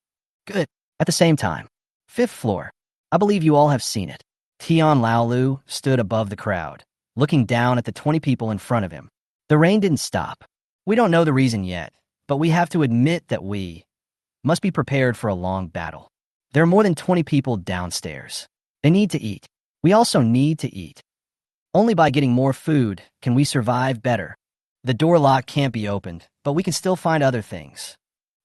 Good. At the same time. 5th floor. I believe you all have seen it. Tian Laolu stood above the crowd, looking down at the 20 people in front of him. The rain didn't stop. We don't know the reason yet, but we have to admit that we must be prepared for a long battle. There are more than 20 people downstairs. They need to eat. We also need to eat. Only by getting more food can we survive better. The door lock can't be opened, but we can still find other things.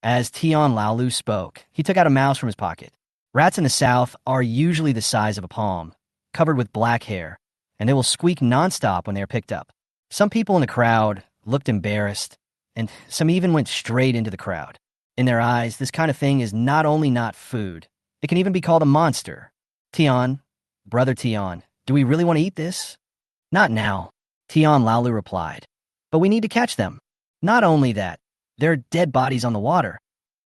As Tian Laolu spoke, he took out a mouse from his pocket. Rats in the south are usually the size of a palm, covered with black hair, and they will squeak nonstop when they are picked up. Some people in the crowd looked embarrassed, and some even went straight into the crowd. In their eyes, this kind of thing is not only not food, it can even be called a monster. Tian, Brother Tian, do we really want to eat this? Not now, Tian Laolu replied. But we need to catch them. Not only that, there are dead bodies on the water.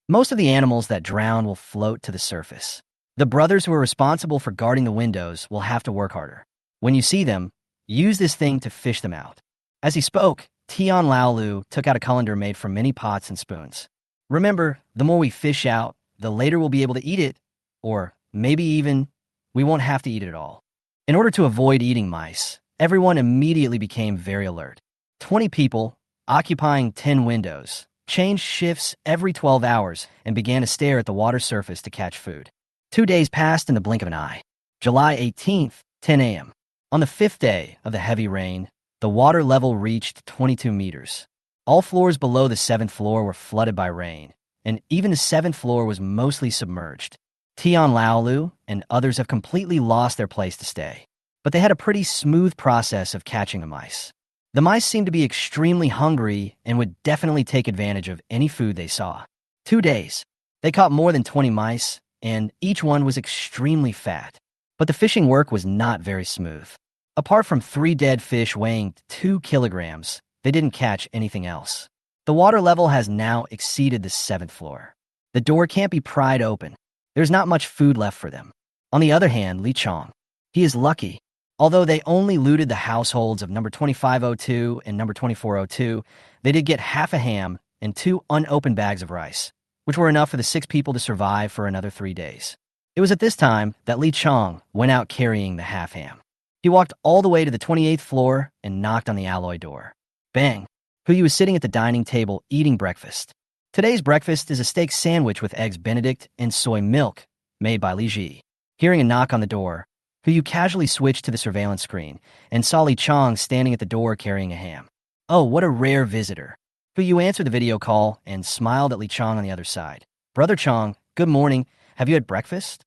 Most of the animals that drown will float to the surface. The brothers who are responsible for guarding the windows will have to work harder. When you see them, use this thing to fish them out. As he spoke, Tian Laolu took out a colander made from many pots and spoons. Remember, the more we fish out, the later we'll be able to eat it, or maybe even we won't have to eat it at all. In order to avoid eating mice, everyone immediately became very alert. 20 people, occupying 10 windows, changed shifts every 12 hours and began to stare at the water surface to catch food. 2 days passed in the blink of an eye. July 18th, 10 a.m. On the fifth day of the heavy rain, the water level reached 22 meters. All floors below the seventh floor were flooded by rain, and even the seventh floor was mostly submerged. Tian Laolu and others have completely lost their place to stay. But they had a pretty smooth process of catching the mice. The mice seemed to be extremely hungry and would definitely take advantage of any food they saw. 2 days. They caught more than 20 mice, and each one was extremely fat. But the fishing work was not very smooth. Apart from 3 dead fish weighing 2 kilograms, they didn't catch anything else. The water level has now exceeded the 7th floor. The door can't be pried open. There's not much food left for them. On the other hand, Li Chong. He is lucky. Although they only looted the households of number 2502 and number 2402, they did get half a ham and 2 unopened bags of rice, which were enough for the 6 people to survive for another 3 days. It was at this time that Li Chong went out carrying the half ham. He walked all the way to the 28th floor and knocked on the alloy door. Bang! Huyu was sitting at the dining table eating breakfast. Today's breakfast is a steak sandwich with eggs Benedict and soy milk, made by Li Ji. Hearing a knock on the door, Huyu casually switched to the surveillance screen and saw Li Chong standing at the door carrying a ham. Oh, what a rare visitor. Huyu answered the video call and smiled at Li Chong on the other side. Brother Chong, good morning. Have you had breakfast?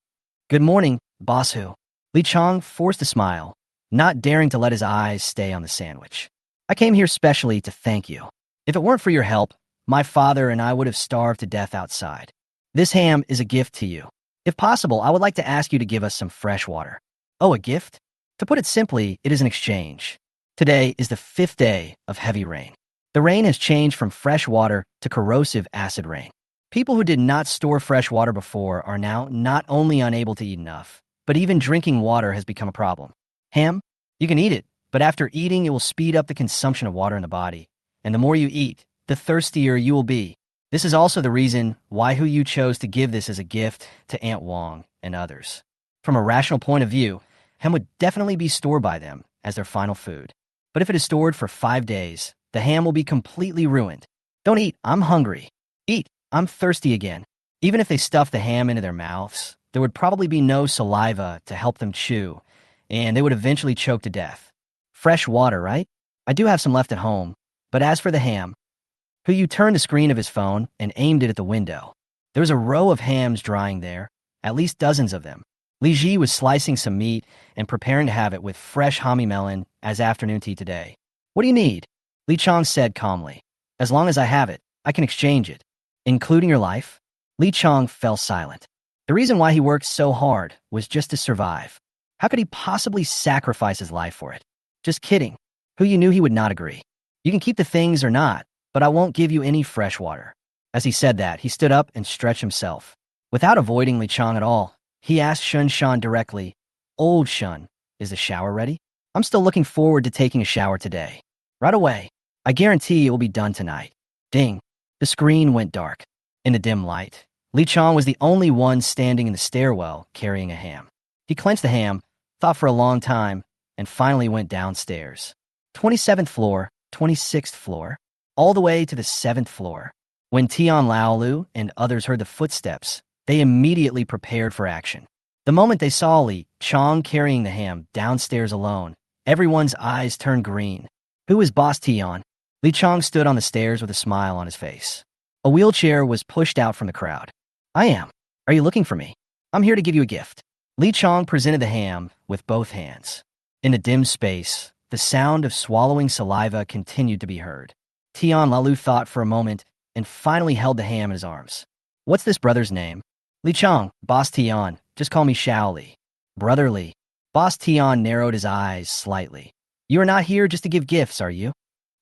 Good morning, boss Hu. Li Chong forced a smile, not daring to let his eyes stay on the sandwich. I came here specially to thank you. If it weren't for your help, my father and I would have starved to death outside. This ham is a gift to you. If possible, I would like to ask you to give us some fresh water. Oh, a gift? To put it simply, it is an exchange. Today is the 5th day of heavy rain. The rain has changed from fresh water to corrosive acid rain. People who did not store fresh water before are now not only unable to eat enough, but even drinking water has become a problem. Ham? You can eat it, but after eating, it will speed up the consumption of water in the body. And the more you eat, the thirstier you will be. This is also the reason why Huyu chose to give this as a gift to Aunt Wong and others. From a rational point of view, ham would definitely be stored by them as their final food. But if it is stored for 5 days, the ham will be completely ruined. Don't eat, I'm hungry. Eat, I'm thirsty again. Even if they stuffed the ham into their mouths, there would probably be no saliva to help them chew, and they would eventually choke to death. Fresh water, right? I do have some left at home, but as for the ham, Huyu turned the screen of his phone and aimed it at the window. There was a row of hams drying there, at least dozens of them. Li Ji was slicing some meat and preparing to have it with fresh hami melon as afternoon tea today. What do you need? Li Chong said calmly. As long as I have it, I can exchange it. Including your life? Li Chong fell silent. The reason why he worked so hard was just to survive. How could he possibly sacrifice his life for it? Just kidding. Huyu knew he would not agree. You can keep the things or not, but I won't give you any fresh water. As he said that, he stood up and stretched himself. Without avoiding Li Chong at all, he asked Shun Shan directly, Old Shun, is the shower ready? I'm still looking forward to taking a shower today. Right away. I guarantee it will be done tonight. Ding. The screen went dark. In the dim light, Li Chong was the only one standing in the stairwell carrying a ham. He clenched the ham, thought for a long time, and finally went downstairs. 27th floor, 26th floor, all the way to the 7th floor. When Tian Laolu and others heard the footsteps, they immediately prepared for action. The moment they saw Li Chong carrying the ham downstairs alone, everyone's eyes turned green. Who is Boss Tian? Li Chong stood on the stairs with a smile on his face. A wheelchair was pushed out from the crowd. I am. Are you looking for me? I'm here to give you a gift. Li Chong presented the ham with both hands. In the dim space, the sound of swallowing saliva continued to be heard. Tian Laolu thought for a moment and finally held the ham in his arms. What's this brother's name? Li Chong, Boss Tian. Just call me Xiao Li. Brother Li. Boss Tian narrowed his eyes slightly. You are not here just to give gifts, are you?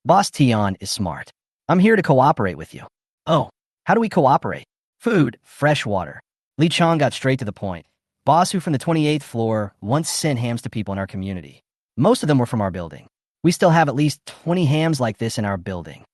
Boss Tian is smart. I'm here to cooperate with you. Oh, how do we cooperate? Food, fresh water. Li Chong got straight to the point. Boss who from the 28th floor once sent hams to people in our community. Most of them were from our building. We still have at least 20 hams like this in our building.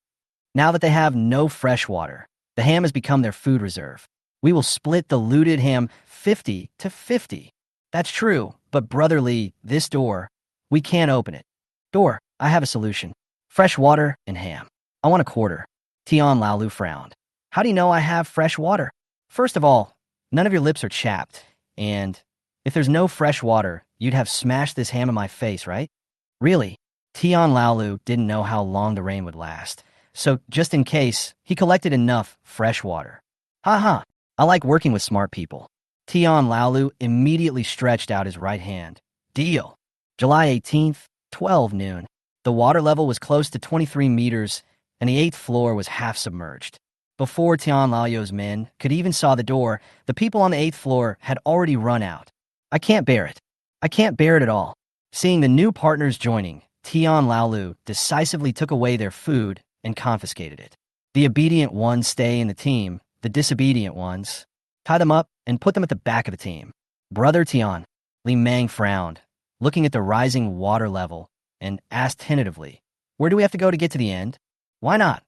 Now that they have no fresh water, the ham has become their food reserve. We will split the looted ham 50 to 50. That's true, but Brother Li, this door, we can't open it. Door, I have a solution. Fresh water and ham. I want a quarter. Tian Laolu frowned. How do you know I have fresh water? First of all, none of your lips are chapped, and If there's no fresh water, you'd have smashed this ham in my face, right? Really? Tian Laolu didn't know how long the rain would last, so just in case, he collected enough fresh water. Haha, I like working with smart people. Tian Laolu immediately stretched out his right hand. Deal. July 18th, 12 noon. The water level was close to 23 meters, and the 8th floor was half submerged. Before Tian Lao's men could even saw the door, the people on the 8th floor had already run out. I can't bear it. I can't bear it at all. Seeing the new partners joining, Tian Laolu decisively took away their food and confiscated it. The obedient ones stay in the team, the disobedient ones, tie them up and put them at the back of the team. Brother Tian, Li Mang frowned, looking at the rising water level, and asked tentatively, where do we have to go to get to the end? Why not?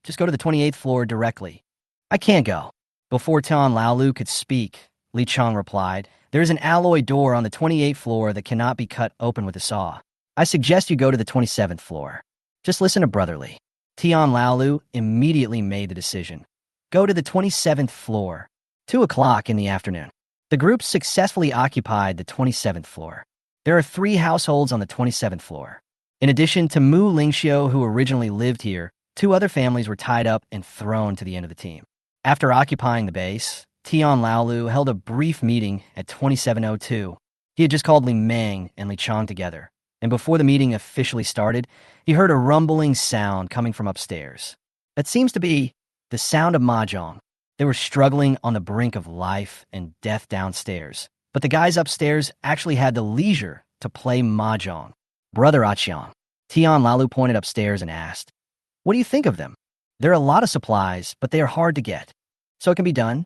Just go to the 28th floor directly. I can't go. Before Tian Laolu could speak, Li Chang replied, there is an alloy door on the 28th floor that cannot be cut open with a saw. I suggest you go to the 27th floor. Just listen to Brotherly. Tian Laolu immediately made the decision. Go to the 27th floor. 2 o'clock in the afternoon. The group successfully occupied the 27th floor. There are 3 households on the 27th floor. In addition to Mu Lingxiu, who originally lived here, 2 other families were tied up and thrown to the end of the team. After occupying the base, Tian Laolu held a brief meeting at 2702. He had just called Li Meng and Li Chang together, and before the meeting officially started, he heard a rumbling sound coming from upstairs. That seems to be the sound of mahjong. They were struggling on the brink of life and death downstairs, but the guys upstairs actually had the leisure to play mahjong. Brother Aqiang, Tian Laolu pointed upstairs and asked, what do you think of them? There are a lot of supplies, but they are hard to get. So it can be done?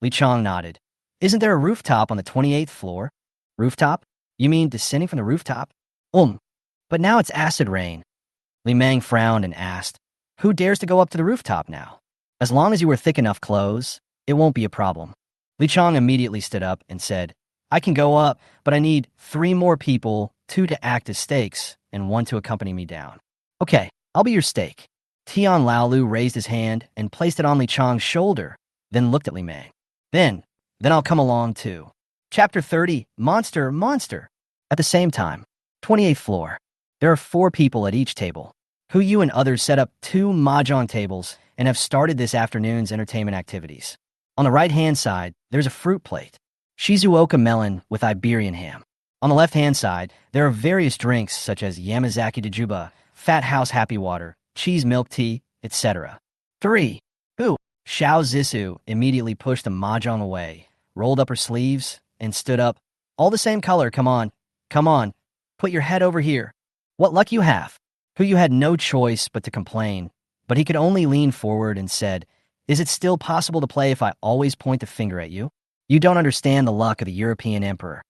Li Chang nodded. Isn't there a rooftop on the 28th floor? Rooftop? You mean descending from the rooftop? But now it's acid rain. Li Meng frowned and asked, who dares to go up to the rooftop now? As long as you wear thick enough clothes, it won't be a problem. Li Chang immediately stood up and said, I can go up, but I need 3 more people, 2 to act as stakes, and 1 to accompany me down. Okay, I'll be your stake. Tian Laolu raised his hand and placed it on Li Chang's shoulder, then looked at Li Meng. Then I'll come along too. Chapter 30, Monster. At the same time, 28th floor. There are 4 people at each table. Hu Yu and others set up 2 mahjong tables and have started this afternoon's entertainment activities. On the right-hand side, there's a fruit plate. Shizuoka melon with Iberian ham. On the left-hand side, there are various drinks such as Yamazaki de Juba, Fat House Happy Water, cheese milk tea, etc. 3. Who? Xiao Zissou immediately pushed the mahjong away, rolled up her sleeves, and stood up. All the same color, come on. Put your head over here. What luck you have. Hu Yu had no choice but to complain, but he could only lean forward and said, is it still possible to play if I always point the finger at you? You don't understand the luck of the European emperor.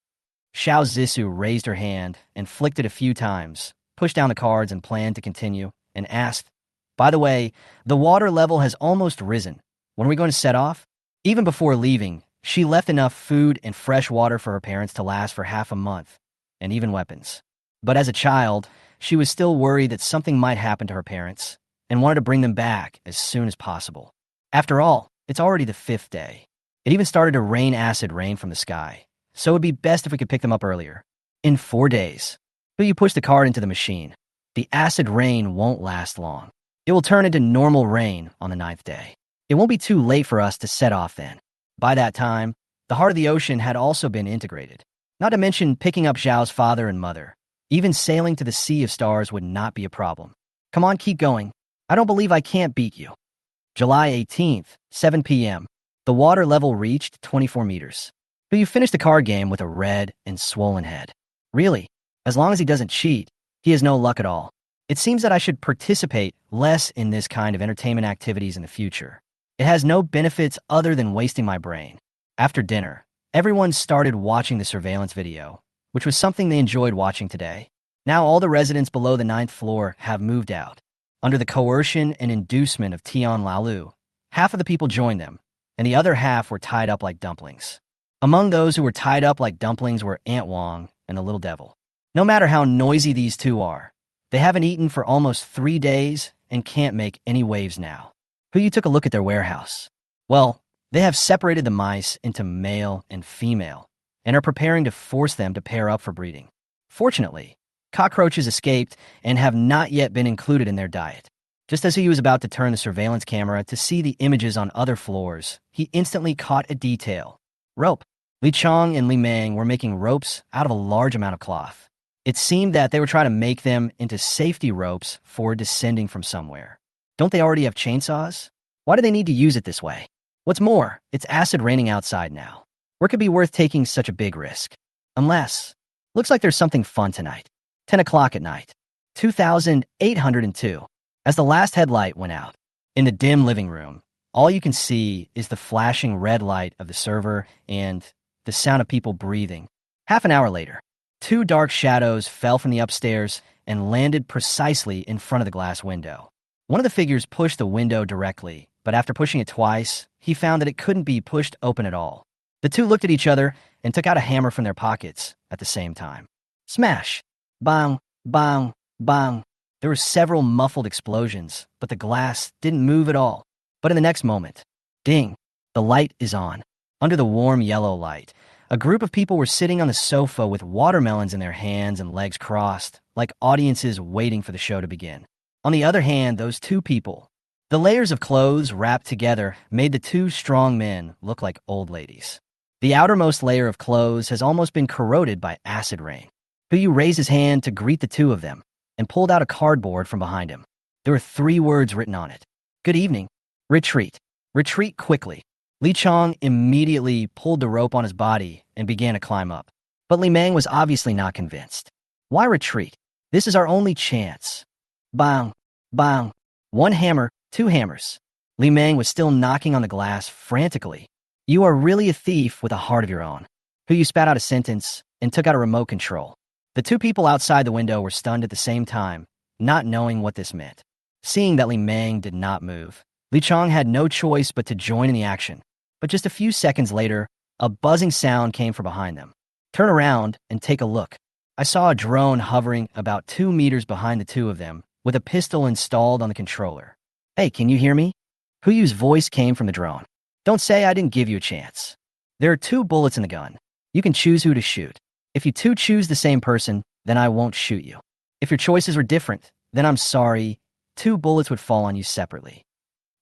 Xiao Zissou raised her hand and flicked it a few times, pushed down the cards and planned to continue, and asked, by the way, the water level has almost risen. When are we going to set off? Even before leaving, she left enough food and fresh water for her parents to last for half a month, and even weapons. But as a child, she was still worried that something might happen to her parents, and wanted to bring them back as soon as possible. After all, it's already the 5th day. It even started to rain acid rain from the sky, so it would be best if we could pick them up earlier. In 4 days. But you push the card into the machine. The acid rain won't last long. It will turn into normal rain on the 9th day. It won't be too late for us to set off then. By that time, the heart of the ocean had also been integrated. Not to mention picking up Zhao's father and mother. Even sailing to the Sea of Stars would not be a problem. Come on, keep going. I don't believe I can't beat you. July 18th, 7 p.m. The water level reached 24 meters. But you finished the card game with a red and swollen head. Really, as long as he doesn't cheat, he has no luck at all. It seems that I should participate less in this kind of entertainment activities in the future. It has no benefits other than wasting my brain. After dinner, everyone started watching the surveillance video, which was something they enjoyed watching today. Now all the residents below the 9th floor have moved out. Under the coercion and inducement of Tian Laolu, half of the people joined them, and the other half were tied up like dumplings. Among those who were tied up like dumplings were Aunt Wang and the little devil. No matter how noisy these 2 are, they haven't eaten for almost 3 days and can't make any waves now. Hu Yu took a look at their warehouse. Well, they have separated the mice into male and female, and are preparing to force them to pair up for breeding. Fortunately, cockroaches escaped and have not yet been included in their diet. Just as he was about to turn the surveillance camera to see the images on other floors, he instantly caught a detail. Rope. Li Chong and Li Meng were making ropes out of a large amount of cloth. It seemed that they were trying to make them into safety ropes for descending from somewhere. Don't they already have chainsaws? Why do they need to use it this way? What's more, it's acid raining outside now. Where could be worth taking such a big risk? Unless, looks like there's something fun tonight. 10 o'clock at night. 2802. As the last headlight went out, in the dim living room, all you can see is the flashing red light of the server and the sound of people breathing. Half an hour later, two dark shadows fell from the upstairs and landed precisely in front of the glass window. One of the figures pushed the window directly, but after pushing it twice, he found that it couldn't be pushed open at all. The two looked at each other and took out a hammer from their pockets at the same time. Smash! Bang! Bang! Bang! There were several muffled explosions, but the glass didn't move at all. But in the next moment, ding! The light is on. Under the warm yellow light, a group of people were sitting on the sofa with watermelons in their hands and legs crossed, like audiences waiting for the show to begin. On the other hand, those two people, the layers of clothes wrapped together made the two strong men look like old ladies. The outermost layer of clothes has almost been corroded by acid rain. Hu raised his hand to greet the two of them and pulled out a cardboard from behind him. There were 3 words written on it. Good evening. Retreat. Retreat quickly. Li Chong immediately pulled the rope on his body and began to climb up. But Li Meng was obviously not convinced. Why retreat? This is our only chance. Bang! Bang! 1 hammer, 2 hammers. Li Meng was still knocking on the glass frantically. You are really a thief with a heart of your own. Hu spat out a sentence and took out a remote control. The 2 people outside the window were stunned at the same time, not knowing what this meant. Seeing that Li Meng did not move, Li Chong had no choice but to join in the action. But just a few seconds later, a buzzing sound came from behind them. Turn around and take a look. I saw a drone hovering about 2 meters behind the 2 of them, with a pistol installed on the controller. Hey, can you hear me? Hu's voice came from the drone. Don't say I didn't give you a chance. There are 2 bullets in the gun. You can choose who to shoot. If you 2 choose the same person, then I won't shoot you. If your choices were different, then I'm sorry, 2 bullets would fall on you separately.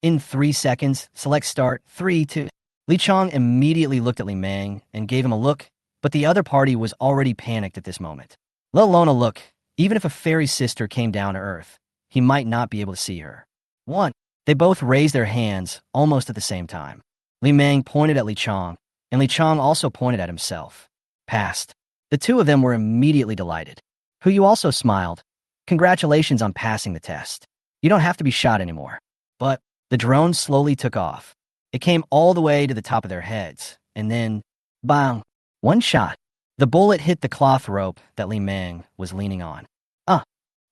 In 3 seconds, select start, 3, 2. Li Chong immediately looked at Li Meng and gave him a look, but the other party was already panicked at this moment. Let alone a look, even if a fairy sister came down to earth, he might not be able to see her. 1. They both raised their hands almost at the same time. Li Meng pointed at Li Chong, and Li Chong also pointed at himself. Passed. The 2 of them were immediately delighted. Hu also smiled. Congratulations on passing the test. You don't have to be shot anymore. But the drone slowly took off. It came all the way to the top of their heads, and then, bang, 1 shot. The bullet hit the cloth rope that Li Meng was leaning on.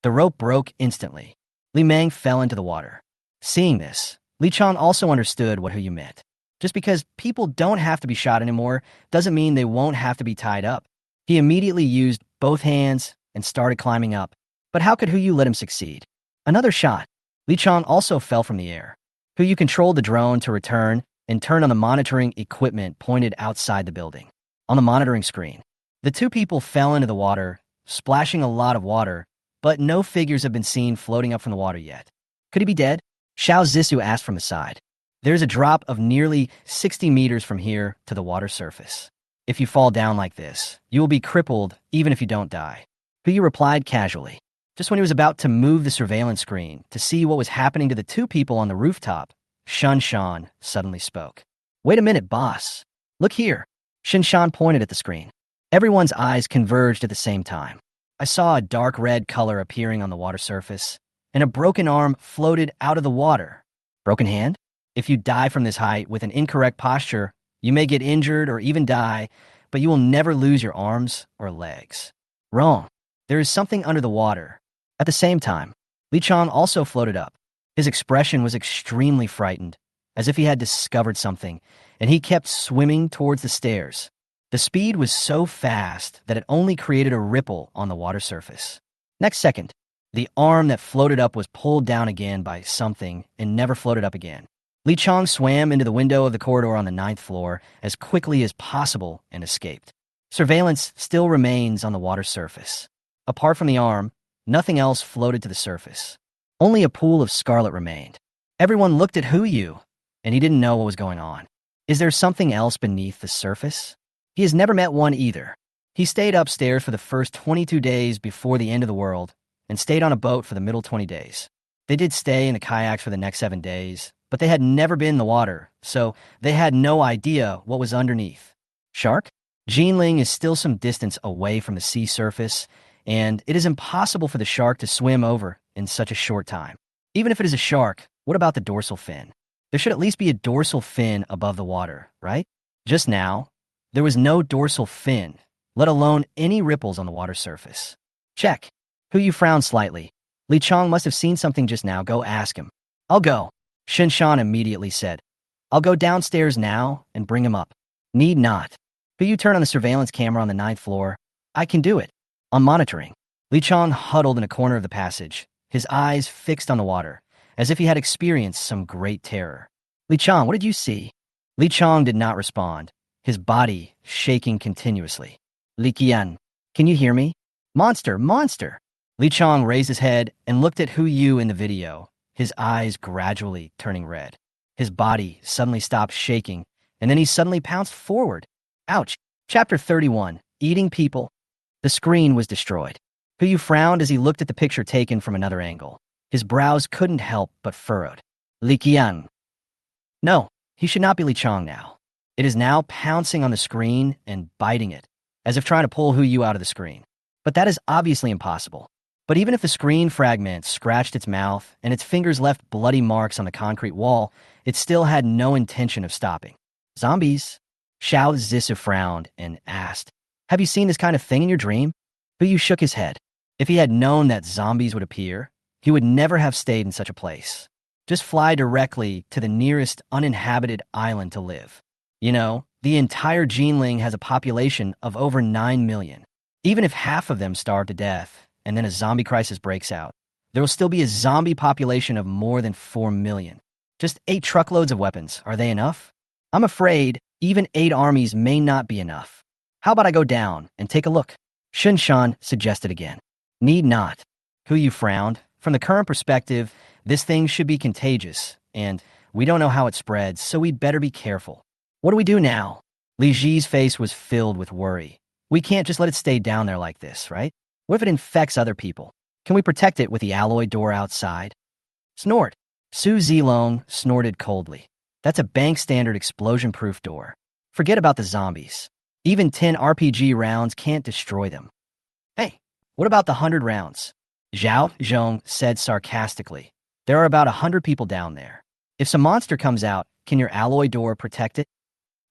The rope broke instantly. Li Meng fell into the water. Seeing this, Li Chong also understood what Hu meant. Just because people don't have to be shot anymore doesn't mean they won't have to be tied up. He immediately used both hands and started climbing up. But how could Hu let him succeed? Another shot. Li Chong also fell from the air. Hu controlled the drone to return and turned on the monitoring equipment pointed outside the building. On the monitoring screen, the 2 people fell into the water, splashing a lot of water, but no figures have been seen floating up from the water yet. Could he be dead? Xiao Zissou asked from the side. There's a drop of nearly 60 meters from here to the water surface. If you fall down like this, you will be crippled even if you don't die. Hu replied casually. Just when he was about to move the surveillance screen to see what was happening to the 2 people on the rooftop, Shan Shan suddenly spoke. Wait a minute, boss. Look here. Shan Shan pointed at the screen. Everyone's eyes converged at the same time. I saw a dark red color appearing on the water surface, and a broken arm floated out of the water. Broken hand? If you dive from this height with an incorrect posture, you may get injured or even die, but you will never lose your arms or legs. Wrong. There is something under the water. At the same time, Li Chong also floated up. His expression was extremely frightened, as if he had discovered something, and he kept swimming towards the stairs. The speed was so fast that it only created a ripple on the water surface. Next second, the arm that floated up was pulled down again by something and never floated up again. Li Chong swam into the window of the corridor on the 9th floor as quickly as possible and escaped. Surveillance still remains on the water surface. Apart from the arm, nothing else floated to the surface. Only a pool of scarlet remained. Everyone looked at Yu, and he didn't know what was going on. Is there something else beneath the surface? He has never met one either. He stayed upstairs for the first 22 days before the end of the world, and stayed on a boat for the middle 20 days. They did stay in the kayaks for the next 7 days, but they had never been in the water, so they had no idea what was underneath. Shark? Jinling is still some distance away from the sea surface, and it is impossible for the shark to swim over in such a short time. Even if it is a shark, what about the dorsal fin? There should at least be a dorsal fin above the water, right? Just now, there was no dorsal fin, let alone any ripples on the water surface. Check. Yu frowned slightly. Li Chong must have seen something just now. Go ask him. I'll go. Shin Shan immediately said. I'll go downstairs now and bring him up. Need not. Yu turned on the surveillance camera on the 9th floor. I can do it. On monitoring. Li Chong huddled in a corner of the passage, his eyes fixed on the water, as if he had experienced some great terror. Li Chong, what did you see? Li Chong did not respond, his body shaking continuously. Li Qian, can you hear me? Monster, monster! Li Chong raised his head and looked at Yu in the video, his eyes gradually turning red. His body suddenly stopped shaking, and then he suddenly pounced forward. Ouch! Chapter 31, Eating People. The screen was destroyed. Yu frowned as he looked at the picture taken from another angle. His brows couldn't help but furrowed. Li Qian. No, he should not be Li Chong now. It is now pouncing on the screen and biting it, as if trying to pull Yu out of the screen. But that is obviously impossible. But even if the screen fragment scratched its mouth and its fingers left bloody marks on the concrete wall, it still had no intention of stopping. Zombies? Xiao Zissou frowned and asked, have you seen this kind of thing in your dream? Yu shook his head. If he had known that zombies would appear, he would never have stayed in such a place. Just fly directly to the nearest uninhabited island to live. You know, the entire Jinling has a population of over 9 million. Even if half of them starve to death, and then a zombie crisis breaks out, there will still be a zombie population of more than 4 million. Just 8 truckloads of weapons, are they enough? I'm afraid even 8 armies may not be enough. How about I go down and take a look? Shin Shan suggested again. Need not. Yu frowned. From the current perspective, this thing should be contagious, and we don't know how it spreads, so we'd better be careful. What do we do now? Li Ji's face was filled with worry. We can't just let it stay down there like this, right? What if it infects other people? Can we protect it with the alloy door outside? Snort. Su Zilong snorted coldly. That's a bank-standard explosion-proof door. Forget about the zombies. Even 10 RPG rounds can't destroy them. Hey, what about the 100 rounds? Zhao Zhong said sarcastically. There are about 100 people down there. If some monster comes out, can your alloy door protect it?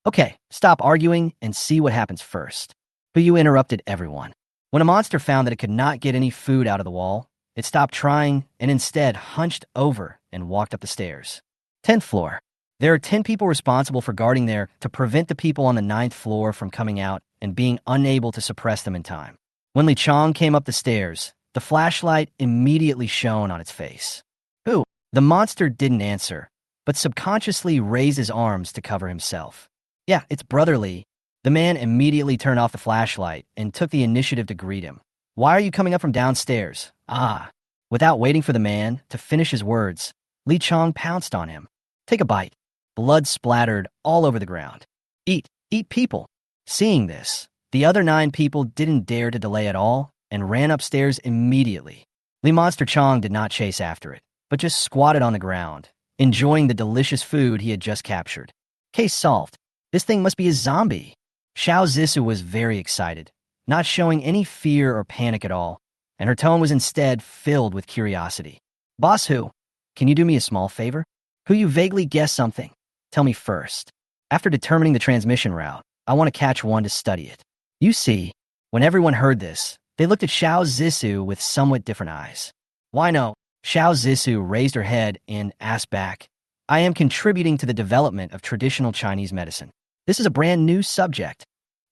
Okay, stop arguing and see what happens first. Yu interrupted everyone. When a monster found that it could not get any food out of the wall, it stopped trying and instead hunched over and walked up the stairs. 10th floor. There are 10 people responsible for guarding there to prevent the people on the 9th floor from coming out and being unable to suppress them in time. When Li Chong came up the stairs, the flashlight immediately shone on its face. Who? The monster didn't answer, but subconsciously raised his arms to cover himself. Yeah, it's Brother Li. The man immediately turned off the flashlight and took the initiative to greet him. Why are you coming up from downstairs? Ah. Without waiting for the man to finish his words, Li Chong pounced on him. Take a bite. Blood splattered all over the ground. Eat people. Seeing this, the other 9 people didn't dare to delay at all and ran upstairs immediately. Li Monster Chong did not chase after it, but just squatted on the ground, enjoying the delicious food he had just captured. Case solved. This thing must be a zombie. Xiao Zissou was very excited, not showing any fear or panic at all, and her tone was instead filled with curiosity. Boss Hu, can you do me a small favor? Yu vaguely guessed something. Tell me first. After determining the transmission route, I want to catch one to study it. You see, when everyone heard this, they looked at Xiao Zissou with somewhat different eyes. Why no? Xiao Zissou raised her head and asked back. I am contributing to the development of traditional Chinese medicine. This is a brand new subject.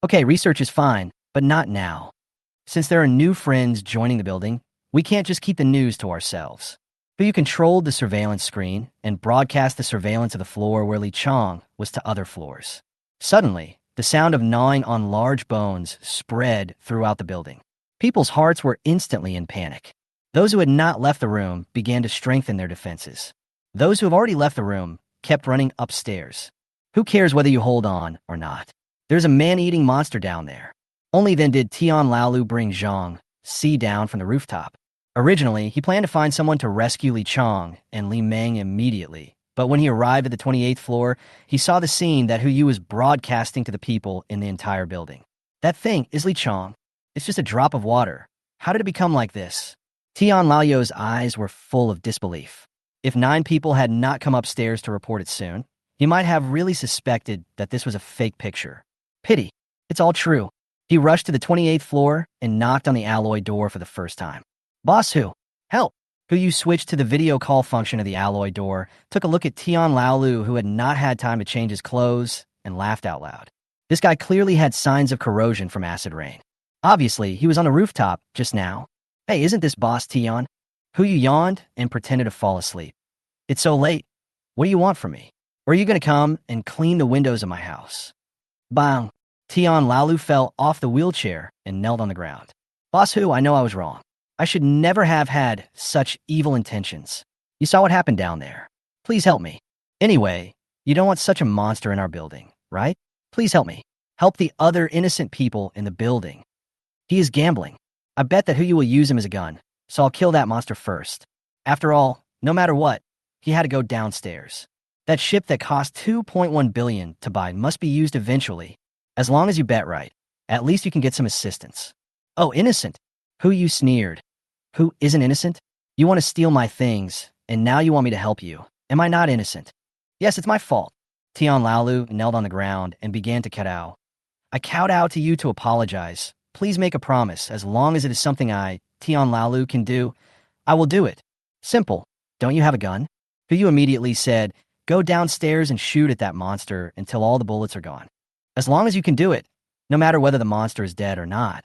Okay, research is fine, but not now. Since there are new friends joining the building, we can't just keep the news to ourselves. Yu controlled the surveillance screen and broadcast the surveillance of the floor where Li Chong was to other floors. Suddenly, the The sound of gnawing on large bones spread throughout the building. People's hearts were instantly in panic. Those who had not left the room began to strengthen their defenses. Those who have already left the room kept running upstairs. Who cares whether you hold on or not? There's a man-eating monster down there. Only then did Tian Laolu bring Zhang Si down from the rooftop. Originally, he planned to find someone to rescue Li Chong and Li Meng immediately, but when he arrived at the 28th floor, he saw the scene that Hu Yu was broadcasting to the people in the entire building. That thing is Li Chong. It's just a drop of water. How did it become like this? Tian Lao's eyes were full of disbelief. If 9 people had not come upstairs to report it soon, he might have really suspected that this was a fake picture. Pity. It's all true. He rushed to the 28th floor and knocked on the alloy door for the first time. Boss Hu, help! Hu Yu switched to the video call function of the alloy door, took a look at Tian Laolu, who had not had time to change his clothes, and laughed out loud. This guy clearly had signs of corrosion from acid rain. Obviously, he was on the rooftop just now. Hey, isn't this Boss Tian? Hu Yu yawned and pretended to fall asleep. It's so late. What do you want from me? Or are you going to come and clean the windows of my house? Bang! Tian Laolu fell off the wheelchair and knelt on the ground. Boss Hu, I know I was wrong. I should never have had such evil intentions. You saw what happened down there. Please help me. Anyway, you don't want such a monster in our building, right? Please help me. Help the other innocent people in the building. He is gambling. I bet that Hu Yu will use him as a gun, so I'll kill that monster first. After all, no matter what, he had to go downstairs. That ship that cost $2.1 billion to buy must be used eventually. As long as you bet right, at least you can get some assistance. Oh, innocent. Hu Yu sneered. Who isn't innocent? You want to steal my things, and now you want me to help you. Am I not innocent? Yes, it's my fault. Tian Laolu knelt on the ground and began to kowtow. I kowtow to you to apologize. Please make a promise. As long as it is something I, Tian Laolu, can do, I will do it. Simple. Don't you have a gun? Hu Yu immediately said, go downstairs and shoot at that monster until all the bullets are gone. As long as you can do it, no matter whether the monster is dead or not,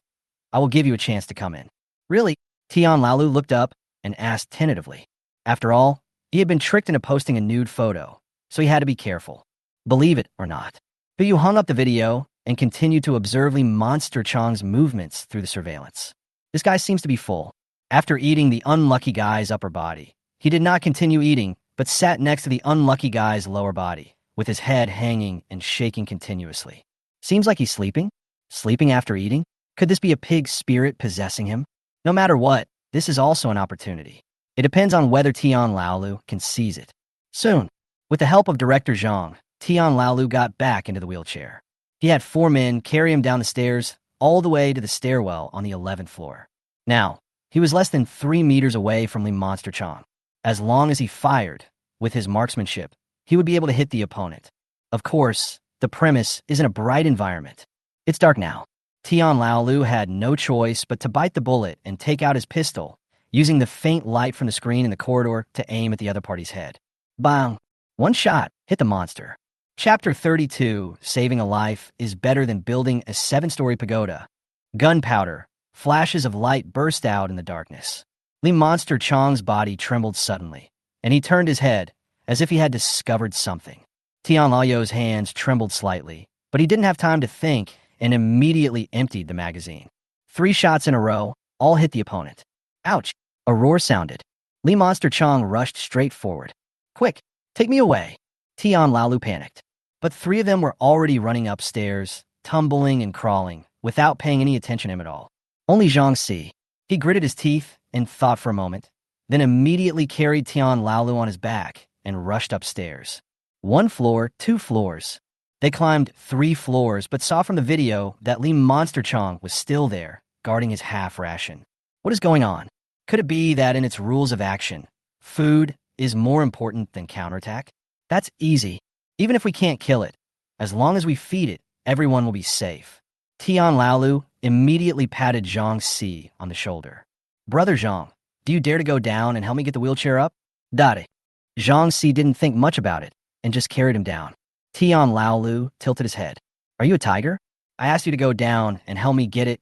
I will give you a chance to come in. Really? Tian Laolu looked up and asked tentatively. After all, he had been tricked into posting a nude photo, so he had to be careful. Believe it or not. Hu Yu hung up the video and continued to observe Li Monster Chong's movements through the surveillance. This guy seems to be full. After eating the unlucky guy's upper body, he did not continue eating, but sat next to the unlucky guy's lower body, with his head hanging and shaking continuously. Seems like he's sleeping? Sleeping after eating? Could this be a pig spirit possessing him? No matter what, this is also an opportunity. It depends on whether Tian Laolu can seize it. Soon, with the help of Director Zhang, Tian Laolu got back into the wheelchair. He had 4 men carry him down the stairs all the way to the stairwell on the 11th floor. Now, he was less than 3 meters away from Li Monster Chong. As long as he fired, with his marksmanship, he would be able to hit the opponent. Of course, the premise isn't a bright environment. It's dark now. Tian Laolu had no choice but to bite the bullet and take out his pistol, using the faint light from the screen in the corridor to aim at the other party's head. Bang! One shot hit the monster. Chapter 32, Saving a Life, is better than building a 7-story pagoda. Gunpowder. Flashes of light burst out in the darkness. Li Monster Chong's body trembled suddenly, and he turned his head, as if he had discovered something. Tian Lao's hands trembled slightly, but he didn't have time to think and immediately emptied the magazine. 3 shots in a row, all hit the opponent. Ouch! A roar sounded. Li Monster Chong rushed straight forward. Quick, take me away! Tian Laolu panicked. But 3 of them were already running upstairs, tumbling and crawling, without paying any attention to him at all. Only Zhang Si. He gritted his teeth and thought for a moment, then immediately carried Tian Laolu on his back and rushed upstairs. 1 floor, 2 floors. They climbed 3 floors, but saw from the video that Li Monster Chong was still there, guarding his half ration. What is going on? Could it be that in its rules of action, food is more important than counterattack? That's easy. Even if we can't kill it, as long as we feed it, everyone will be safe. Tian Laolu immediately patted Zhang Si on the shoulder. Brother Zhang, do you dare to go down and help me get the wheelchair up? Dade. Zhang Si didn't think much about it and just carried him down. Tian Laolu tilted his head. Are you a tiger? I asked you to go down and help me get it,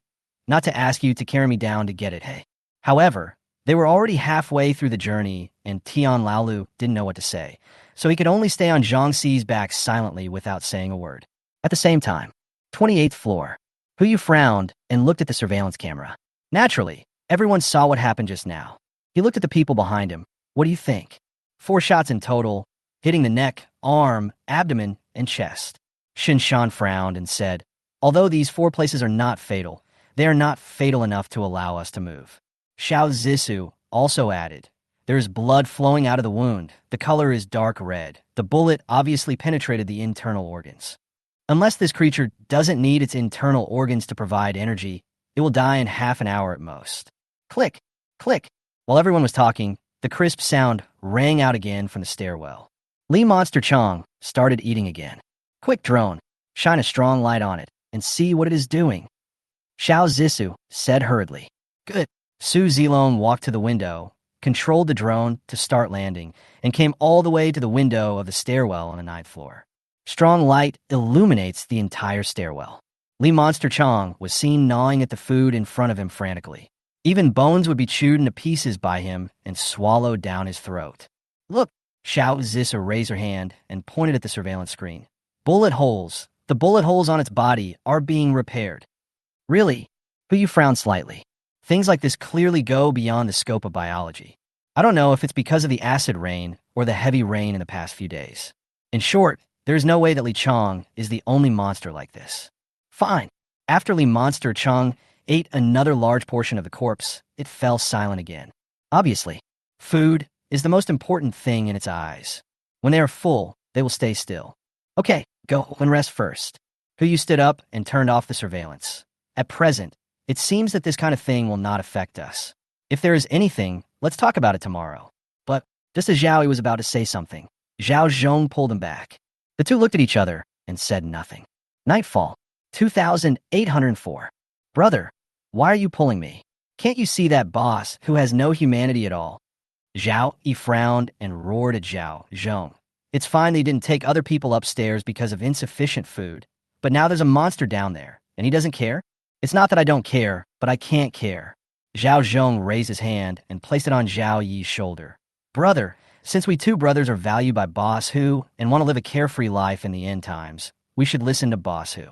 not to ask you to carry me down to get it, hey. However, they were already halfway through the journey and Tian Laolu didn't know what to say, so he could only stay on Zhang Si's back silently without saying a word. At the same time, 28th floor. Hu Yu frowned and looked at the surveillance camera. Naturally, everyone saw what happened just now. He looked at the people behind him. What do you think? 4 shots in total, hitting the neck, arm, abdomen, and chest. Shin Shan frowned and said, although these 4 places are not fatal, they are not fatal enough to allow us to move. Xiao Zissou also added, there is blood flowing out of the wound. The color is dark red. The bullet obviously penetrated the internal organs. Unless this creature doesn't need its internal organs to provide energy, it will die in half an hour at most. Click, click. While everyone was talking, the crisp sound rang out again from the stairwell. Li Monster Chong started eating again. Quick drone, shine a strong light on it, and see what it is doing. Xiao Zissou said hurriedly. Good. Su Zilong walked to the window, controlled the drone to start landing, and came all the way to the window of the stairwell on the 9th floor. Strong light illuminates the entire stairwell. Li Monster Chong was seen gnawing at the food in front of him frantically. Even bones would be chewed into pieces by him and swallowed down his throat. Look, Xiao Zissou raised her hand and pointed at the surveillance screen. Bullet holes. The bullet holes on its body are being repaired. Really? Hu Yu frowned slightly. Things like this clearly go beyond the scope of biology. I don't know if it's because of the acid rain or the heavy rain in the past few days. In short, there is no way that Li Chong is the only monster like this. Fine. After Li Monster Chong ate another large portion of the corpse, it fell silent again. Obviously, food is the most important thing in its eyes. When they are full, they will stay still. Okay, go and rest first. Hu Yu stood up and turned off the surveillance. At present, it seems that this kind of thing will not affect us. If there is anything, let's talk about it tomorrow. But just as Zhao Yi was about to say something, Zhao Zhong pulled him back. The two looked at each other and said nothing. Nightfall, 2804. Brother, why are you pulling me? Can't you see that boss who has no humanity at all? Zhao Yi frowned and roared at Zhao Zhong. It's fine they didn't take other people upstairs because of insufficient food, but now there's a monster down there, and he doesn't care? It's not that I don't care, but I can't care. Zhao Zhong raised his hand and placed it on Zhao Yi's shoulder. Brother, since we 2 brothers are valued by Boss Hu and want to live a carefree life in the end times, we should listen to Boss Hu.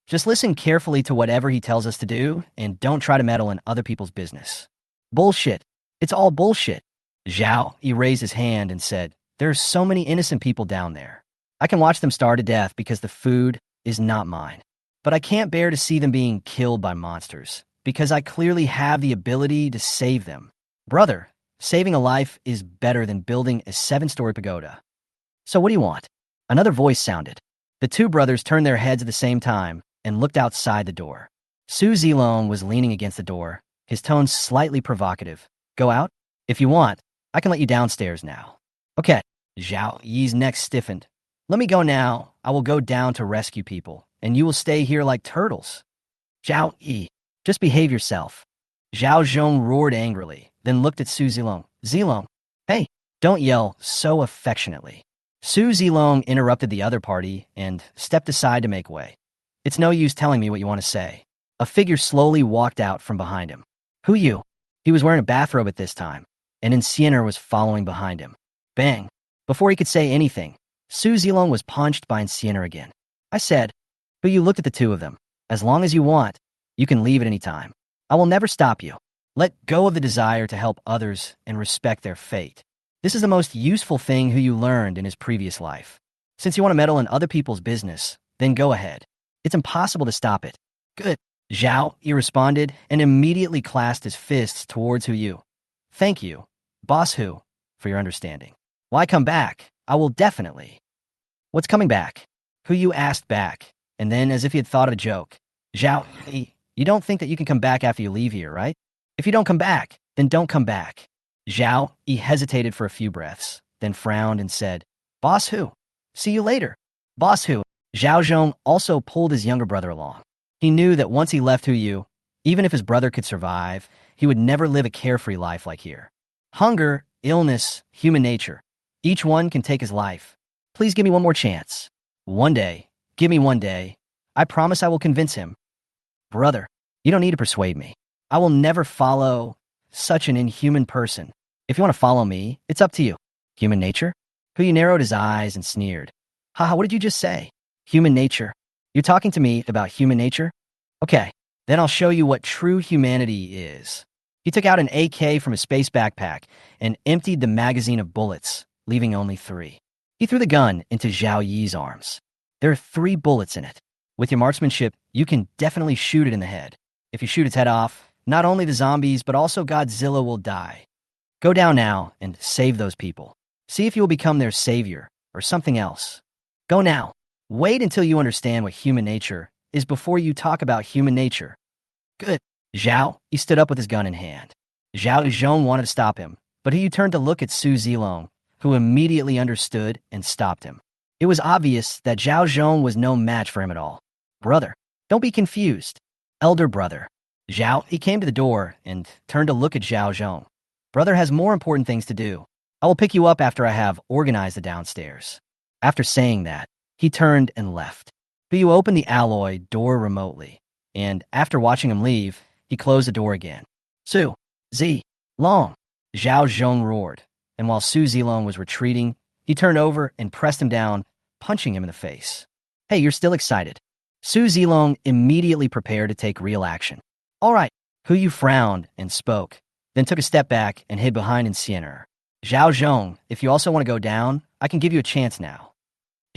Just listen carefully to whatever he tells us to do, and don't try to meddle in other people's business. Bullshit. It's all bullshit. Zhao Yi raised his hand and said, there are so many innocent people down there. I can watch them starve to death because the food is not mine. But I can't bear to see them being killed by monsters, because I clearly have the ability to save them. Brother, saving a life is better than building a 7-story pagoda. So what do you want? Another voice sounded. The 2 brothers turned their heads at the same time and looked outside the door. Su Zilong was leaning against the door, his tone slightly provocative. Go out? If you want, I can let you downstairs now. Okay. Zhao Yi's neck stiffened. Let me go now. I will go down to rescue people, and you will stay here like turtles. Zhao Yi, just behave yourself. Zhao Zhong roared angrily, then looked at Su Zilong. Zilong, hey, don't yell so affectionately. Su Zilong interrupted the other party and stepped aside to make way. It's no use telling me what you want to say. A figure slowly walked out from behind him. Hu Yu? He was wearing a bathrobe at this time, and Incienor was following behind him. Bang! Before he could say anything, Su Zilong was punched by Incienor again. I said, Hu Yu looked at the 2 of them. As long as you want, you can leave at any time. I will never stop you. Let go of the desire to help others and respect their fate. This is the most useful thing Hu Yu learned in his previous life. Since you want to meddle in other people's business, then go ahead. It's impossible to stop it. Good. Zhao Yi responded and immediately clasped his fists towards Hu Yu. Thank you, Boss Hu, for your understanding. Why come back? I will definitely. What's coming back? Hu Yu asked back, and then as if he had thought of a joke. Zhao Yi, you don't think that you can come back after you leave here, right? If you don't come back, then don't come back. Zhao Yi hesitated for a few breaths, then frowned and said, Boss Hu, see you later. Boss Hu. Zhao Zhong also pulled his younger brother along. He knew that once he left Hu Yu, even if his brother could survive, he would never live a carefree life like here. Hunger, illness, human nature. Each one can take his life. Please give me one more chance. One day. Give me one day. I promise I will convince him. Brother, you don't need to persuade me. I will never follow such an inhuman person. If you want to follow me, it's up to you. Human nature? Hu Yu narrowed his eyes and sneered. Haha, what did you just say? Human nature. You talking to me about human nature? Okay, then I'll show you what true humanity is. He took out an AK from his space backpack and emptied the magazine of bullets, leaving only 3. He threw the gun into Zhao Yi's arms. There are 3 bullets in it. With your marksmanship, you can definitely shoot it in the head. If you shoot its head off, not only the zombies, but also Godzilla will die. Go down now and save those people. See if you will become their savior or something else. Go now. Wait until you understand what human nature is before you talk about human nature. Good. Zhao, he stood up with his gun in hand. Zhao Zhong wanted to stop him, but he turned to look at Su Zilong, who immediately understood and stopped him. It was obvious that Zhao Zhong was no match for him at all. Brother, don't be confused. Elder brother. Zhao, he came to the door and turned to look at Zhao Zhong. Brother has more important things to do. I will pick you up after I have organized the downstairs. After saying that, he turned and left. Hu opened the alloy door remotely, and after watching him leave, he closed the door again. Su, Zi, Long, Zhao Zhong roared, and while Su Zilong was retreating, he turned over and pressed him down, punching him in the face. Hey, you're still excited. Su Zilong immediately prepared to take real action. All right, Hu frowned and spoke, then took a step back and hid behind Sienna. Zhao Zhong, if you also want to go down, I can give you a chance now.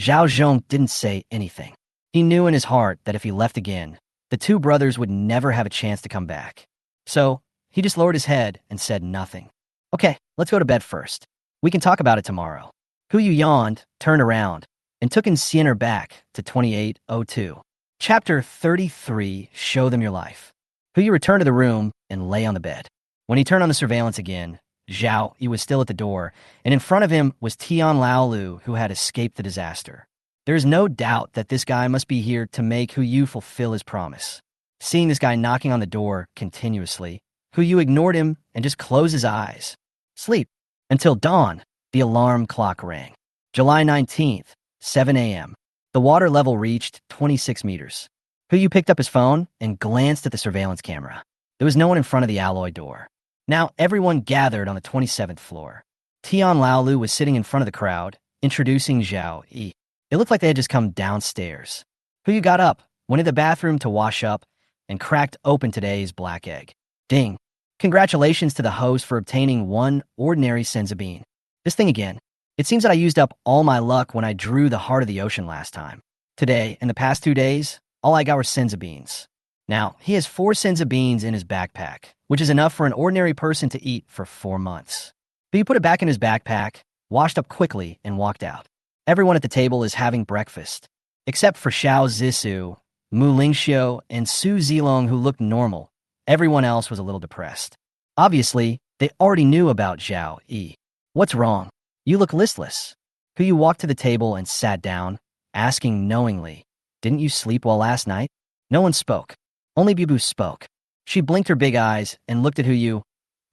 Zhao Zhong didn't say anything. He knew in his heart that if he left again, the 2 brothers would never have a chance to come back. So, he just lowered his head and said nothing. Okay, let's go to bed first. We can talk about it tomorrow. Hu yawned, turned around, and took Sienna back to 2802. Chapter 33, Show Them Your Life. Hu returned to the room and lay on the bed. When he turned on the surveillance again, Zhao, he was still at the door, and in front of him was Tian Laolu, who had escaped the disaster. There is no doubt that this guy must be here to make Hu fulfill his promise. Seeing this guy knocking on the door continuously, Hu ignored him and just closed his eyes. Sleep. Until dawn, the alarm clock rang. July 19th, 7 a.m. The water level reached 26 meters. Hu picked up his phone and glanced at the surveillance camera. There was no one in front of the alloy door. Now everyone gathered on the 27th floor. Tian Laolu was sitting in front of the crowd, introducing Zhao Yi. It looked like they had just come downstairs. Hu got up, went to the bathroom to wash up, and cracked open today's black egg. Ding. Congratulations to the host for obtaining 1 ordinary senza bean. This thing again. It seems that I used up all my luck when I drew the heart of the ocean last time. Today, in the past 2 days, all I got were senza beans. Now, he has 4 senza beans in his backpack, which is enough for an ordinary person to eat for 4 months. But he put it back in his backpack, washed up quickly, and walked out. Everyone at the table is having breakfast, except for Xiao Zisu, Mu Lingxiu, and Su Zilong, who looked normal. Everyone else was a little depressed. Obviously, they already knew about Zhao Yi. What's wrong? You look listless. Hu walked to the table and sat down, asking knowingly, Didn't you sleep well last night? No one spoke. Only Bubu spoke. She blinked her big eyes and looked at Hu.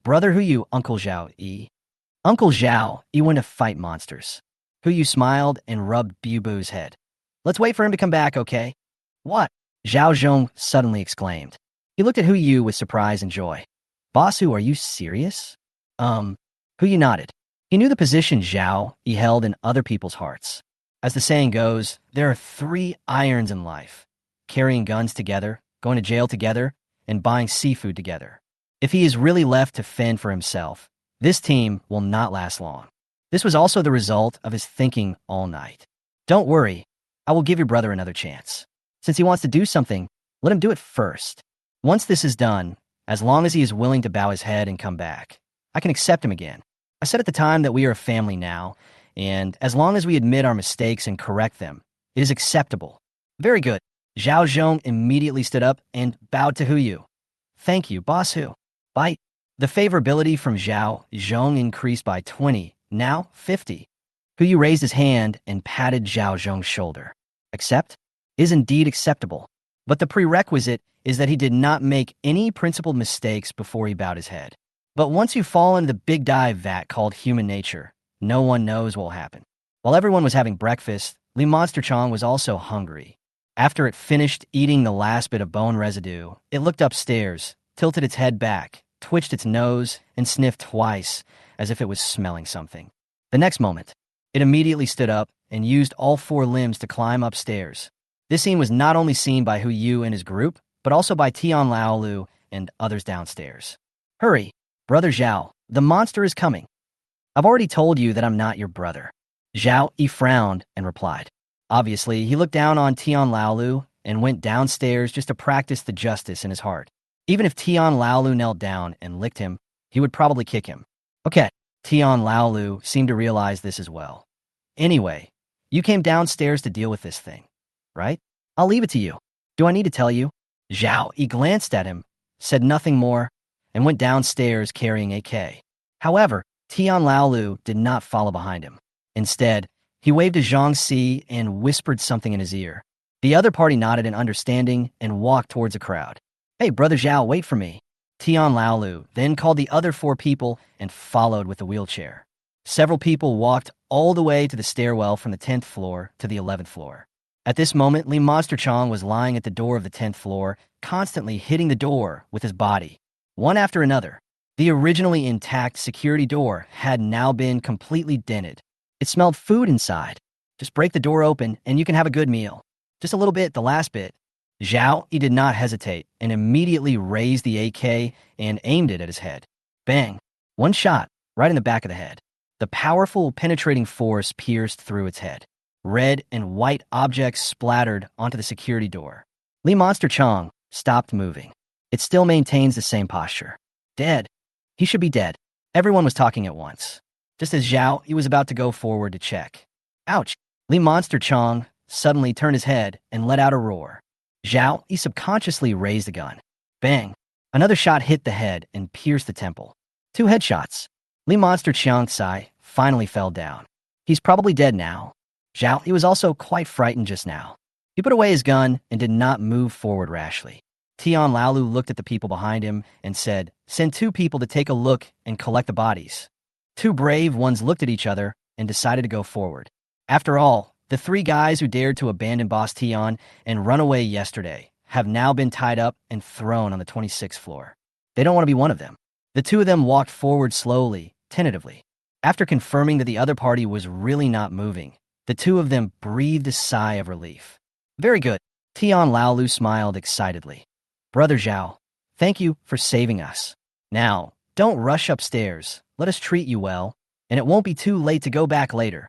Brother Hu, Uncle Zhao Yi. Uncle Zhao, he went to fight monsters. Hu smiled and rubbed Bubu's head. Let's wait for him to come back, okay? What? Zhao Zhong suddenly exclaimed. He looked at Hu with surprise and joy. Bossu, are you serious? Hu nodded. He knew the position Zhao he held in other people's hearts. As the saying goes, there are 3 irons in life: carrying guns together, going to jail together, and buying seafood together. If he is really left to fend for himself, this team will not last long. This was also the result of his thinking all night. Don't worry, I will give your brother another chance. Since he wants to do something, let him do it first. Once this is done, as long as he is willing to bow his head and come back, I can accept him again. I said at the time that we are a family now, and as long as we admit our mistakes and correct them, it is acceptable. Very good. Zhao Zhong immediately stood up and bowed to Hu. Thank you, Boss Hu. Bye. The favorability from Zhao Zhong increased by 20, now 50. Hu raised his hand and patted Zhao Zhong's shoulder. Accept? Is indeed acceptable. But the prerequisite is that he did not make any principled mistakes before he bowed his head. But once you fall into the big dive vat called human nature, no one knows what will happen. While everyone was having breakfast, Li Monster Chong was also hungry. After it finished eating the last bit of bone residue, it looked upstairs, tilted its head back, twitched its nose, and sniffed twice, as if it was smelling something. The next moment, it immediately stood up and used all 4 limbs to climb upstairs. This scene was not only seen by Hu Yu and his group, but also by Tian Laolu and others downstairs. Hurry, Brother Zhao, the monster is coming. I've already told you that I'm not your brother. Zhao Yi frowned and replied. Obviously, he looked down on Tian Laolu and went downstairs just to practice the justice in his heart. Even if Tian Laolu knelt down and licked him, he would probably kick him. Okay, Tian Laolu seemed to realize this as well. Anyway, you came downstairs to deal with this thing, right? I'll leave it to you. Do I need to tell you? Zhao Yi glanced at him, said nothing more, and went downstairs carrying a K. However, Tian Laolu did not follow behind him. Instead, he waved to Zhang Si and whispered something in his ear. The other party nodded in understanding and walked towards the crowd. Hey, Brother Zhao, wait for me. Tian Laolu then called the other 4 people and followed with the wheelchair. Several people walked all the way to the stairwell from the 10th floor to the 11th floor. At this moment, Li Monster Chong was lying at the door of the 10th floor, constantly hitting the door with his body, one after another. The originally intact security door had now been completely dented. It smelled food inside. Just break the door open and you can have a good meal. Just a little bit, the last bit. Zhao Yi did not hesitate and immediately raised the AK and aimed it at his head. Bang! One shot, right in the back of the head. The powerful, penetrating force pierced through its head. Red and white objects splattered onto the security door. Li Monster Chong stopped moving. It still maintains the same posture. Dead. He should be dead. Everyone was talking at once. Just as Zhao Yi was about to go forward to check. Ouch! Li Monster Chong suddenly turned his head and let out a roar. Zhao Yi subconsciously raised the gun. Bang! Another shot hit the head and pierced the temple. 2 headshots. Li Monster Chong Sai finally fell down. He's probably dead now. Zhao Yi was also quite frightened just now. He put away his gun and did not move forward rashly. Tian Laolu looked at the people behind him and said, send 2 people to take a look and collect the bodies. 2 brave ones looked at each other and decided to go forward. After all, the 3 guys who dared to abandon Boss Tian and run away yesterday have now been tied up and thrown on the 26th floor. They don't want to be one of them. The 2 of them walked forward slowly, tentatively. After confirming that the other party was really not moving, the 2 of them breathed a sigh of relief. Very good. Tian Laolu smiled excitedly. Brother Zhao, thank you for saving us. Now, don't rush upstairs. Let us treat you well, and it won't be too late to go back later.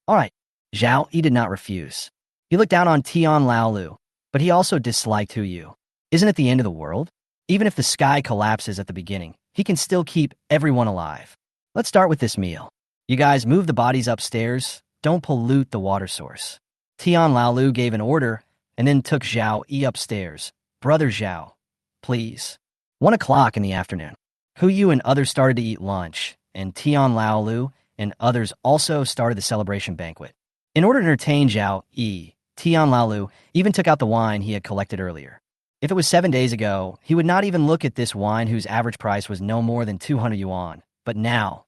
All right. Zhao Yi did not refuse. He looked down on Tian Laolu, but he also disliked Hu Yu. Isn't it the end of the world? Even if the sky collapses at the beginning, he can still keep everyone alive. Let's start with this meal. You guys move the bodies upstairs. Don't pollute the water source. Tian Laolu gave an order and then took Zhao Yi upstairs. Brother Zhao, please. 1 o'clock in the afternoon. Hu Yu and others started to eat lunch, and Tian Laolu and others also started the celebration banquet. In order to entertain Zhao Yi, Tian Laolu even took out the wine he had collected earlier. If it was 7 days ago, he would not even look at this wine whose average price was no more than 200 yuan. But now,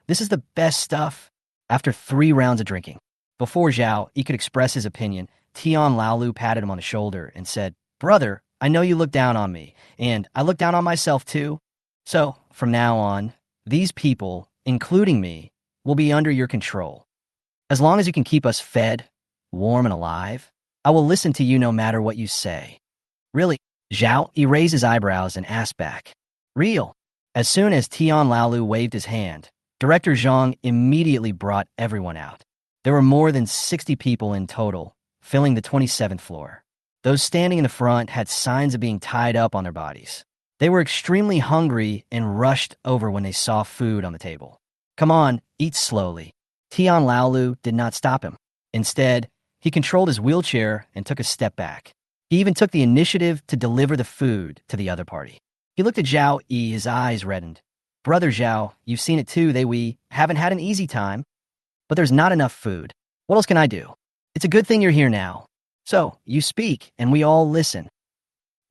this is the best stuff. After 3 rounds of drinking, before Zhao Yi could express his opinion, Tian Laolu patted him on the shoulder and said, Brother, I know you look down on me, and I look down on myself too. So, from now on, these people, including me, will be under your control. As long as you can keep us fed, warm, and alive, I will listen to you no matter what you say. Really? Zhao Yi raised his eyebrows and asked back. Real. As soon as Tian Laolu waved his hand, Director Zhang immediately brought everyone out. There were more than 60 people in total, filling the 27th floor. Those standing in the front had signs of being tied up on their bodies. They were extremely hungry and rushed over when they saw food on the table. Come on, eat slowly. Tian Laolu did not stop him. Instead, he controlled his wheelchair and took a step back. He even took the initiative to deliver the food to the other party. He looked at Zhao Yi, his eyes reddened. Brother Zhao, you've seen it too, we haven't had an easy time. But there's not enough food. What else can I do? It's a good thing you're here now. So, you speak, and we all listen.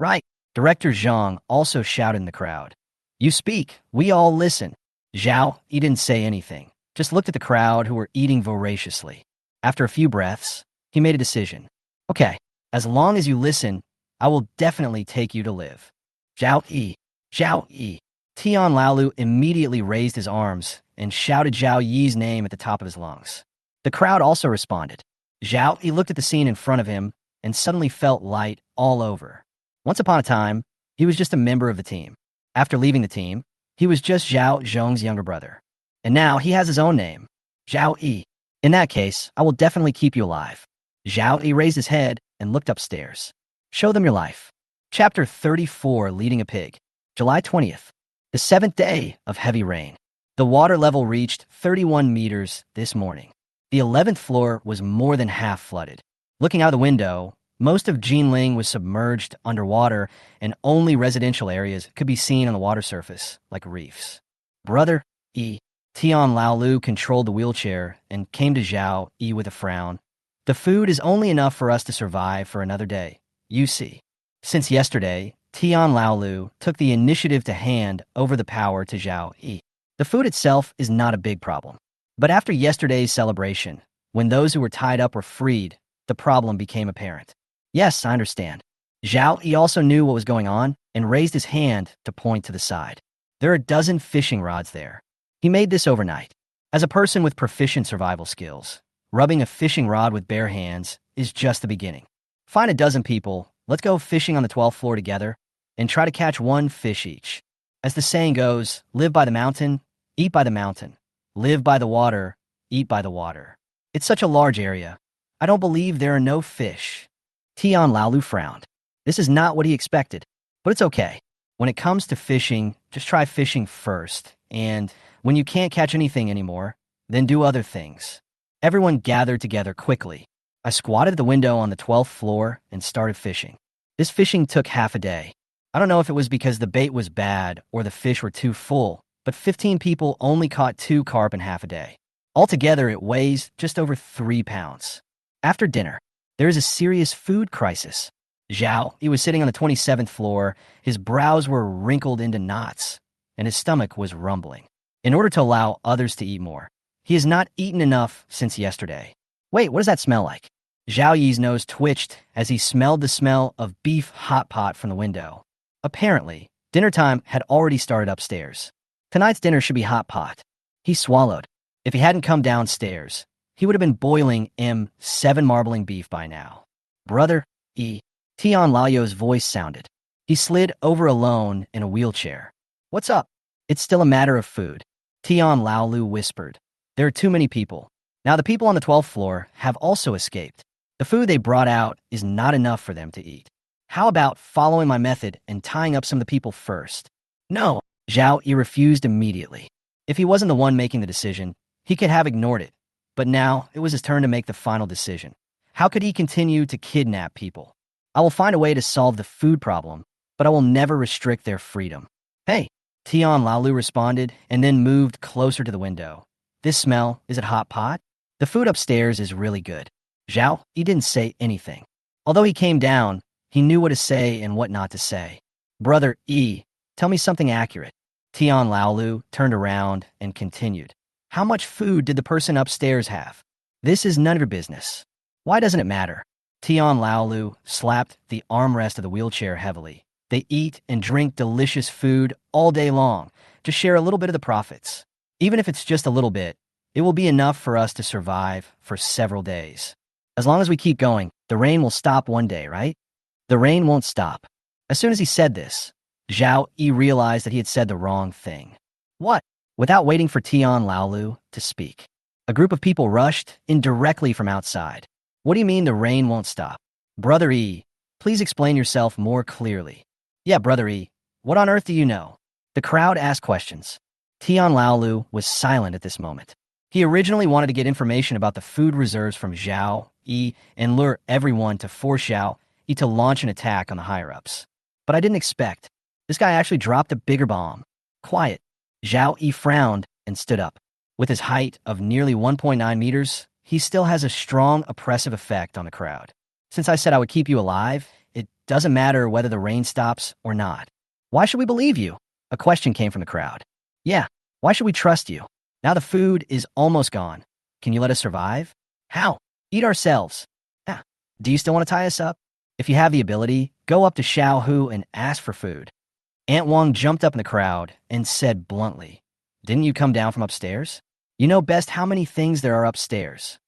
Right. Director Zhang also shouted in the crowd. You speak, we all listen. Zhao, he didn't say anything, just looked at the crowd who were eating voraciously. After a few breaths, he made a decision. Okay, as long as you listen, I will definitely take you to live. Zhao Yi, Zhao Yi. Tian Laolu immediately raised his arms and shouted Zhao Yi's name at the top of his lungs. The crowd also responded. Zhao Yi looked at the scene in front of him and suddenly felt light all over. Once upon a time, he was just a member of the team. After leaving the team, he was just Zhao Zhong's younger brother. And now he has his own name, Zhao Yi. In that case, I will definitely keep you alive. Zhao Yi raised his head and looked upstairs. Show them your life. Chapter 34, Leading a Pig. July 20th, the 7th day of heavy rain. The water level reached 31 meters this morning. The 11th floor was more than half flooded. Looking out the window, most of Jinling was submerged underwater, and only residential areas could be seen on the water surface, like reefs. Brother Yi, Tian Laolu controlled the wheelchair and came to Zhao Yi with a frown. The food is only enough for us to survive for another day, you see. Since yesterday, Tian Laolu took the initiative to hand over the power to Zhao Yi. The food itself is not a big problem. But after yesterday's celebration, when those who were tied up were freed, the problem became apparent. Yes, I understand. Zhao Yi also knew what was going on and raised his hand to point to the side. There are a dozen fishing rods there. He made this overnight. As a person with proficient survival skills, rubbing a fishing rod with bare hands is just the beginning. Find a dozen people, let's go fishing on the 12th floor together, and try to catch one fish each. As the saying goes, live by the mountain, eat by the mountain. Live by the water, eat by the water. It's such a large area. I don't believe there are no fish. Tian Laolu frowned. This is not what he expected, but it's okay. When it comes to fishing, just try fishing first, and when you can't catch anything anymore, then do other things. Everyone gathered together quickly. I squatted at the window on the 12th floor and started fishing. This fishing took half a day. I don't know if it was because the bait was bad or the fish were too full, but 15 people only caught 2 carp in half a day. Altogether, it weighs just over 3 pounds. After dinner, there is a serious food crisis. Zhao, he was sitting on the 27th floor, his brows were wrinkled into knots, and his stomach was rumbling. In order to allow others to eat more, he has not eaten enough since yesterday. Wait, what does that smell like? Zhao Yi's nose twitched as he smelled the smell of beef hot pot from the window. Apparently, dinner time had already started upstairs. Tonight's dinner should be hot pot. He swallowed. If he hadn't come downstairs, he would have been boiling 7 marbling beef by now. Brother Yi, Tian Lao's voice sounded. He slid over alone in a wheelchair. What's up? It's still a matter of food. Tian Laolu whispered. There are too many people. Now the people on the 12th floor have also escaped. The food they brought out is not enough for them to eat. How about following my method and tying up some of the people first? No, Zhao Yi refused immediately. If he wasn't the one making the decision, he could have ignored it. But now it was his turn to make the final decision. How could he continue to kidnap people? I will find a way to solve the food problem, but I will never restrict their freedom. Hey, Tian Laolu responded and then moved closer to the window. This smell, is it hot pot? The food upstairs is really good. Zhao, he didn't say anything. Although he came down, he knew what to say and what not to say. Brother Yi, tell me something accurate. Tian Laolu turned around and continued. How much food did the person upstairs have? This is none of your business. Why doesn't it matter? Tian Laolu slapped the armrest of the wheelchair heavily. They eat and drink delicious food all day long to share a little bit of the profits. Even if it's just a little bit, it will be enough for us to survive for several days. As long as we keep going, the rain will stop one day, right? The rain won't stop. As soon as he said this, Zhao Yi realized that he had said the wrong thing. What? Without waiting for Tian Laolu to speak, a group of people rushed in directly from outside. What do you mean the rain won't stop? Brother Yi, please explain yourself more clearly. Yeah, Brother Yi, what on earth do you know? The crowd asked questions. Tian Laolu was silent at this moment. He originally wanted to get information about the food reserves from Zhao Yi and lure everyone to force Zhao Yi to launch an attack on the higher-ups. But I didn't expect. This guy actually dropped a bigger bomb. Quiet. Zhao Yi frowned and stood up. With his height of nearly 1.9 meters, he still has a strong oppressive effect on the crowd. Since I said I would keep you alive, it doesn't matter whether the rain stops or not. Why should we believe you? A question came from the crowd. Yeah, why should we trust you? Now the food is almost gone. Can you let us survive? How? Eat ourselves. Ah, do you still want to tie us up? If you have the ability, go up to Xiao Hu and ask for food. Aunt Wang jumped up in the crowd and said bluntly, Didn't you come down from upstairs? You know best how many things there are upstairs.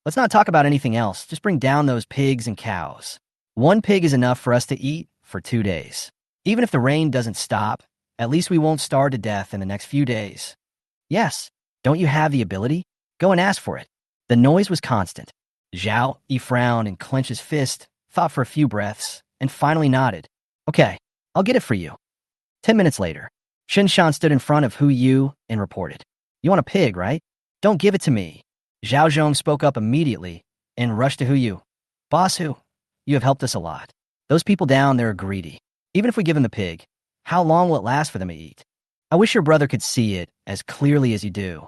Let's not talk about anything else. Just bring down those pigs and cows. One pig is enough for us to eat for 2 days. Even if the rain doesn't stop, at least we won't starve to death in the next few days. Yes, don't you have the ability? Go and ask for it. The noise was constant. Zhao Yi frowned and clenched his fist, thought for a few breaths, and finally nodded. Okay, I'll get it for you. 10 minutes later, Shinshan stood in front of Hu Yu and reported. You want a pig, right? Don't give it to me. Zhao Zhong spoke up immediately and rushed to Hu Yu. Boss Hu, you have helped us a lot. Those people down there are greedy. Even if we give them the pig, how long will it last for them to eat? I wish your brother could see it as clearly as you do.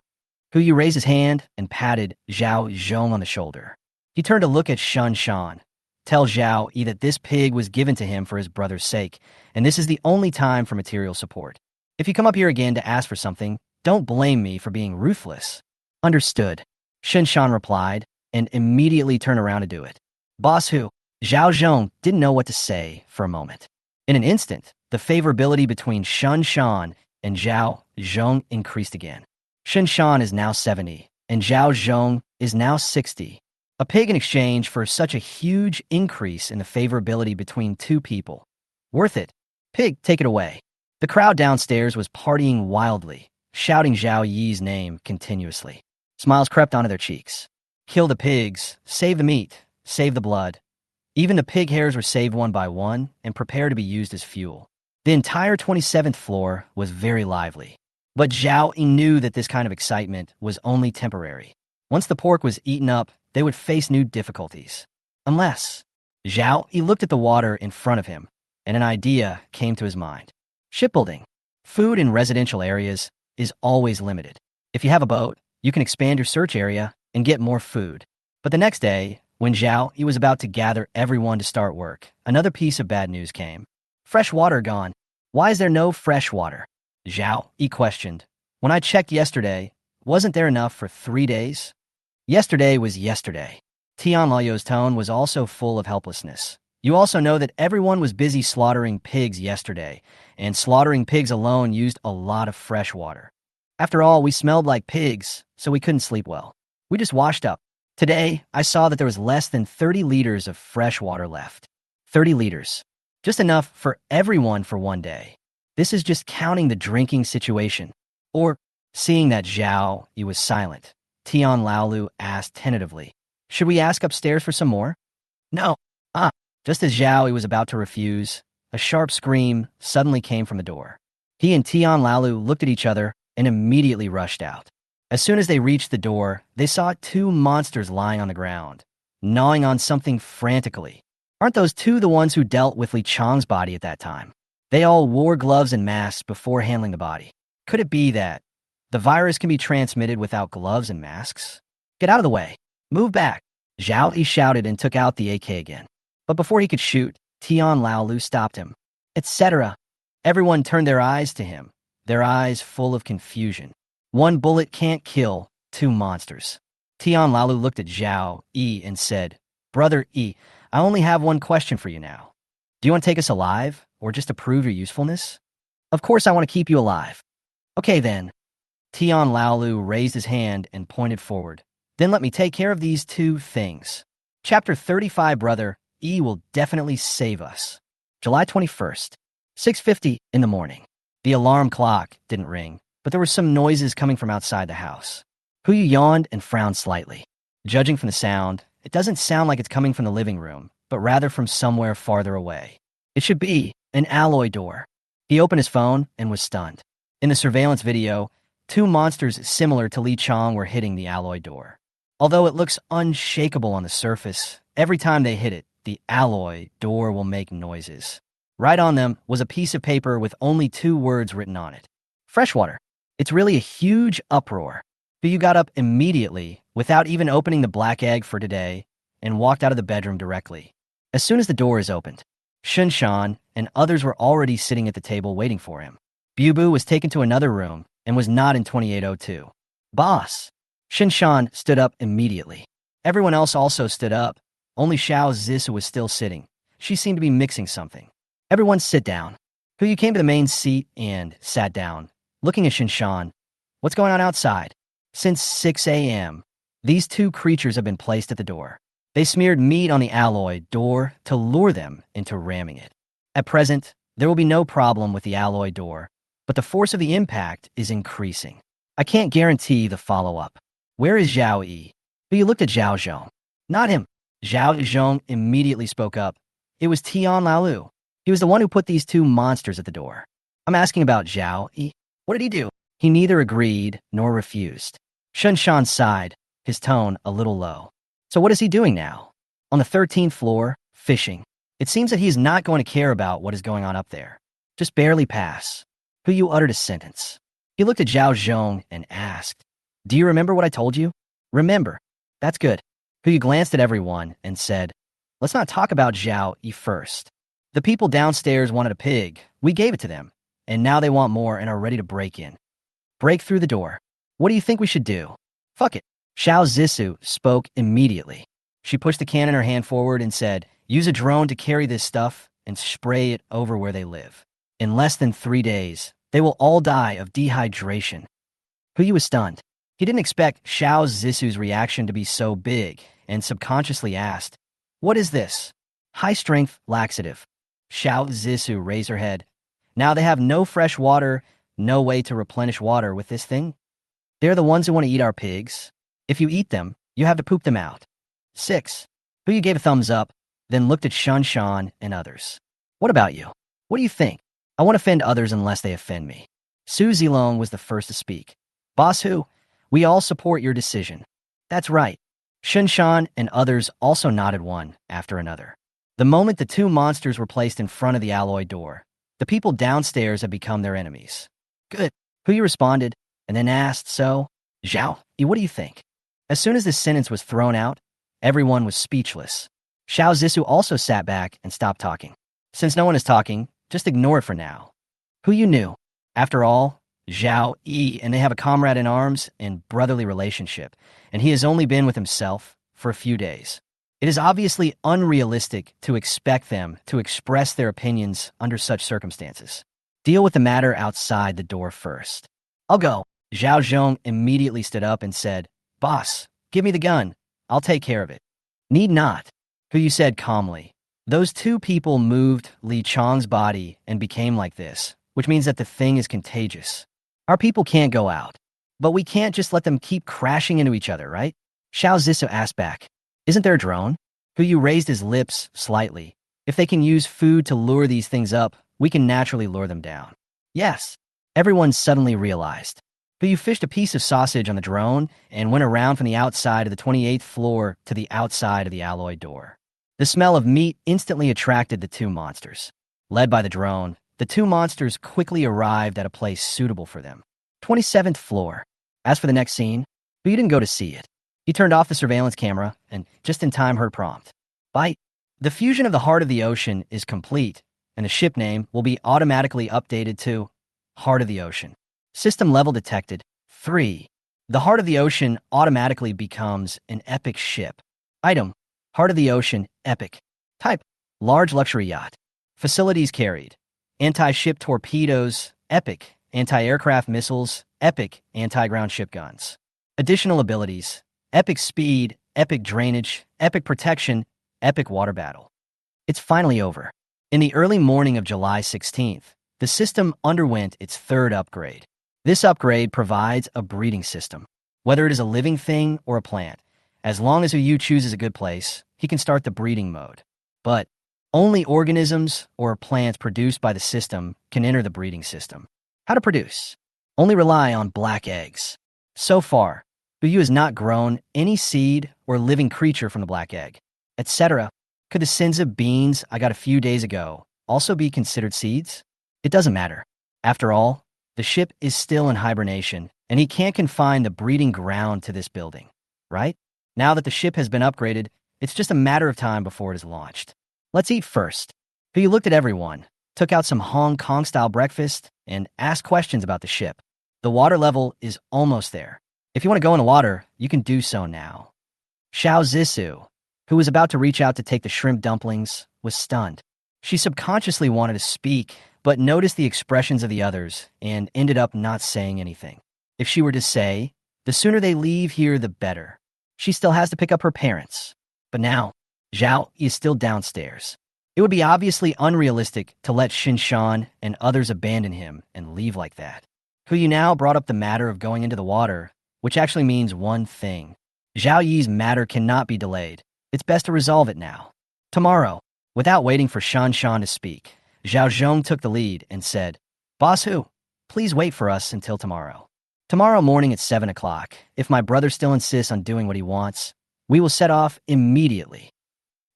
Hu Yu raised his hand and patted Zhao Zhong on the shoulder. He turned to look at Shun Shan. Tell Zhao Yi that this pig was given to him for his brother's sake, and this is the only time for material support. If you come up here again to ask for something, don't blame me for being ruthless. Understood, Shin Shan replied, and immediately turned around to do it. Boss Hu, Zhao Zhong didn't know what to say for a moment. In an instant, the favorability between Shun Shan and Zhao Zhong increased again. Shin Shan is now 70, and Zhao Zhong is now 60. A pig in exchange for such a huge increase in the favorability between two people. Worth it. Pig, take it away. The crowd downstairs was partying wildly, shouting Zhao Yi's name continuously. Smiles crept onto their cheeks. Kill the pigs, save the meat, save the blood. Even the pig hairs were saved one by one and prepared to be used as fuel. The entire 27th floor was very lively. But Zhao Yi knew that this kind of excitement was only temporary. Once the pork was eaten up, they would face new difficulties. Unless Zhao Yi looked at the water in front of him, and an idea came to his mind. Shipbuilding. Food in residential areas is always limited. If you have a boat, you can expand your search area and get more food. But the next day, when Zhao Yi was about to gather everyone to start work, another piece of bad news came. Fresh water gone. Why is there no fresh water? Zhao Yi questioned. When I checked yesterday, wasn't there enough for 3 days? Yesterday was yesterday. Tian Lao's tone was also full of helplessness. You also know that everyone was busy slaughtering pigs yesterday, and slaughtering pigs alone used a lot of fresh water. After all, we smelled like pigs, so we couldn't sleep well. We just washed up. Today, I saw that there was less than 30 liters of fresh water left. 30 liters. Just enough for everyone for 1 day. This is just counting the drinking situation. Or, seeing that Zhao Yi was silent, Tian Laolu asked tentatively, should we ask upstairs for some more? No. Just as Zhao Yi was about to refuse, a sharp scream suddenly came from the door. He and Tian Laolu looked at each other and immediately rushed out. As soon as they reached the door, they saw 2 monsters lying on the ground, gnawing on something frantically. Aren't those 2 the ones who dealt with Li Chang's body at that time? They all wore gloves and masks before handling the body. Could it be that the virus can be transmitted without gloves and masks? Get out of the way. Move back. Zhao Yi shouted and took out the AK again. But before he could shoot, Tian Laolu stopped him. Etc. Everyone turned their eyes to him, their eyes full of confusion. 1 bullet can't kill 2 monsters. Tian Laolu looked at Zhao Yi and said, Brother Yi, I only have 1 question for you now. Do you want to take us alive, or just to prove your usefulness? Of course I want to keep you alive. Okay then. Tian Laolu raised his hand and pointed forward. Then let me take care of these 2 things. Chapter 35, Brother Yi will definitely save us. July 21st, 6:50 in the morning. The alarm clock didn't ring, but there were some noises coming from outside the house. Hu Yu yawned and frowned slightly. Judging from the sound, it doesn't sound like it's coming from the living room, but rather from somewhere farther away. It should be an alloy door. He opened his phone and was stunned. In the surveillance video, 2 monsters similar to Li Chang were hitting the alloy door. Although it looks unshakable on the surface, every time they hit it, the alloy door will make noises. Right on them was a piece of paper with only 2 words written on it. Freshwater. It's really a huge uproar. Yu got up immediately, without even opening the black egg for today, and walked out of the bedroom directly. As soon as the door is opened, Shun Shan and others were already sitting at the table waiting for him. Bu was taken to another room and was not in 2802. Boss! Shun Shan stood up immediately. Everyone else also stood up. Only Xiao Zisu was still sitting. She seemed to be mixing something. Everyone sit down. Hu Yu came to the main seat and sat down, looking at Shinshan. What's going on outside? Since 6 a.m. These two creatures have been placed at the door. They smeared meat on the alloy door to lure them into ramming it. At present, there will be no problem with the alloy door, but the force of the impact is increasing. I can't guarantee the follow-up. Where is Zhao Yi? But you looked at Zhao Zhong. Not him. Zhao Zhong immediately spoke up. It was Tian Laolu. He was the one who put these two monsters at the door. I'm asking about Zhao Yi. What did he do? He neither agreed nor refused. Shun Shan sighed, his tone a little low. So what is he doing now? On the 13th floor, fishing. It seems that he is not going to care about what is going on up there. Just barely pass. Hu Yu uttered a sentence. He looked at Zhao Zhong and asked, Do you remember what I told you? Remember. That's good. Hu Yu glanced at everyone and said, Let's not talk about Zhao Yi first. The people downstairs wanted a pig. We gave it to them. And now they want more and are ready to break in. Break through the door. What do you think we should do? Fuck it. Xiao Zissou spoke immediately. She pushed the can in her hand forward and said, Use a drone to carry this stuff and spray it over where they live. In less than 3 days, they will all die of dehydration. Hu Yu was stunned. He didn't expect Xiao Zissou's reaction to be so big and subconsciously asked, What is this? High-strength laxative. Xiao Zissou raised her head. Now they have no fresh water, no way to replenish water with this thing? They're the ones who want to eat our pigs. If you eat them, you have to poop them out. 6. Hu Yu gave a thumbs up, then looked at Shun Shan and others. What about you? What do you think? I won't offend others unless they offend me. Su Zilong was the first to speak. Boss Hu, we all support your decision. That's right. Shun Shan and others also nodded one after another. The moment the two monsters were placed in front of the alloy door, the people downstairs had become their enemies. Good. Hu Yu responded, and then asked, So, Zhao, what do you think? As soon as this sentence was thrown out, everyone was speechless. Xiao Zissou also sat back and stopped talking. Since no one is talking, just ignore it for now. Hu Yu knew. After all, Zhao Yi and they have a comrade in arms and brotherly relationship, and he has only been with himself for a few days. It is obviously unrealistic to expect them to express their opinions under such circumstances. Deal with the matter outside the door first. I'll go. Zhao Zhong immediately stood up and said, Boss, give me the gun. I'll take care of it. Need not. Hu Yu said calmly. Those two people moved Li Chong's body and became like this, which means that the thing is contagious. Our people can't go out. But we can't just let them keep crashing into each other, right? Xiao Zissou asked back. Isn't there a drone? Hu Yu raised his lips slightly. If they can use food to lure these things up, we can naturally lure them down. Yes. Everyone suddenly realized. Hu Yu fished a piece of sausage on the drone and went around from the outside of the 28th floor to the outside of the alloy door. The smell of meat instantly attracted the two monsters. Led by the drone, the two monsters quickly arrived at a place suitable for them. 27th floor. As for the next scene, Hu Yu didn't go to see it. He turned off the surveillance camera and just in time heard prompt. Bite. The fusion of the Heart of the Ocean is complete, and the ship name will be automatically updated to Heart of the Ocean. System level detected. 3. The Heart of the Ocean automatically becomes an epic ship. Item. Heart of the Ocean, epic. Type. Large luxury yacht. Facilities carried. Anti-ship torpedoes, epic. Anti-aircraft missiles, epic. Anti-ground ship guns. Additional abilities. Epic speed, epic drainage, epic protection, epic water battle. It's finally over. In the early morning of July 16th, the system underwent its third upgrade. This upgrade provides a breeding system. Whether it is a living thing or a plant, as long as Hu Yu chooses a good place, he can start the breeding mode. But only organisms or plants produced by the system can enter the breeding system. How to produce? Only rely on black eggs. So far, Hu Yu has not grown any seed or living creature from the black egg, etc. Could the Sinza beans I got a few days ago also be considered seeds? It doesn't matter. After all, the ship is still in hibernation, and he can't confine the breeding ground to this building, right? Now that the ship has been upgraded, it's just a matter of time before it is launched. Let's eat first. Hu Yu looked at everyone, took out some Hong Kong-style breakfast, and asked questions about the ship. The water level is almost there. If you want to go in the water, you can do so now. Xiao Zissou, who was about to reach out to take the shrimp dumplings, was stunned. She subconsciously wanted to speak, but noticed the expressions of the others and ended up not saying anything. If she were to say, the sooner they leave here, the better. she still has to pick up her parents. But now, Zhao is still downstairs. It would be obviously unrealistic to let Shinshan and others abandon him and leave like that. Yu now brought up the matter of going into the water, which actually means one thing. Zhao Yi's matter cannot be delayed. It's best to resolve it now. Tomorrow. Without waiting for Shanshan to speak, Zhao Zhong took the lead and said, Boss Hu, please wait for us until tomorrow. Tomorrow morning at 7 o'clock, if my brother still insists on doing what he wants, we will set off immediately.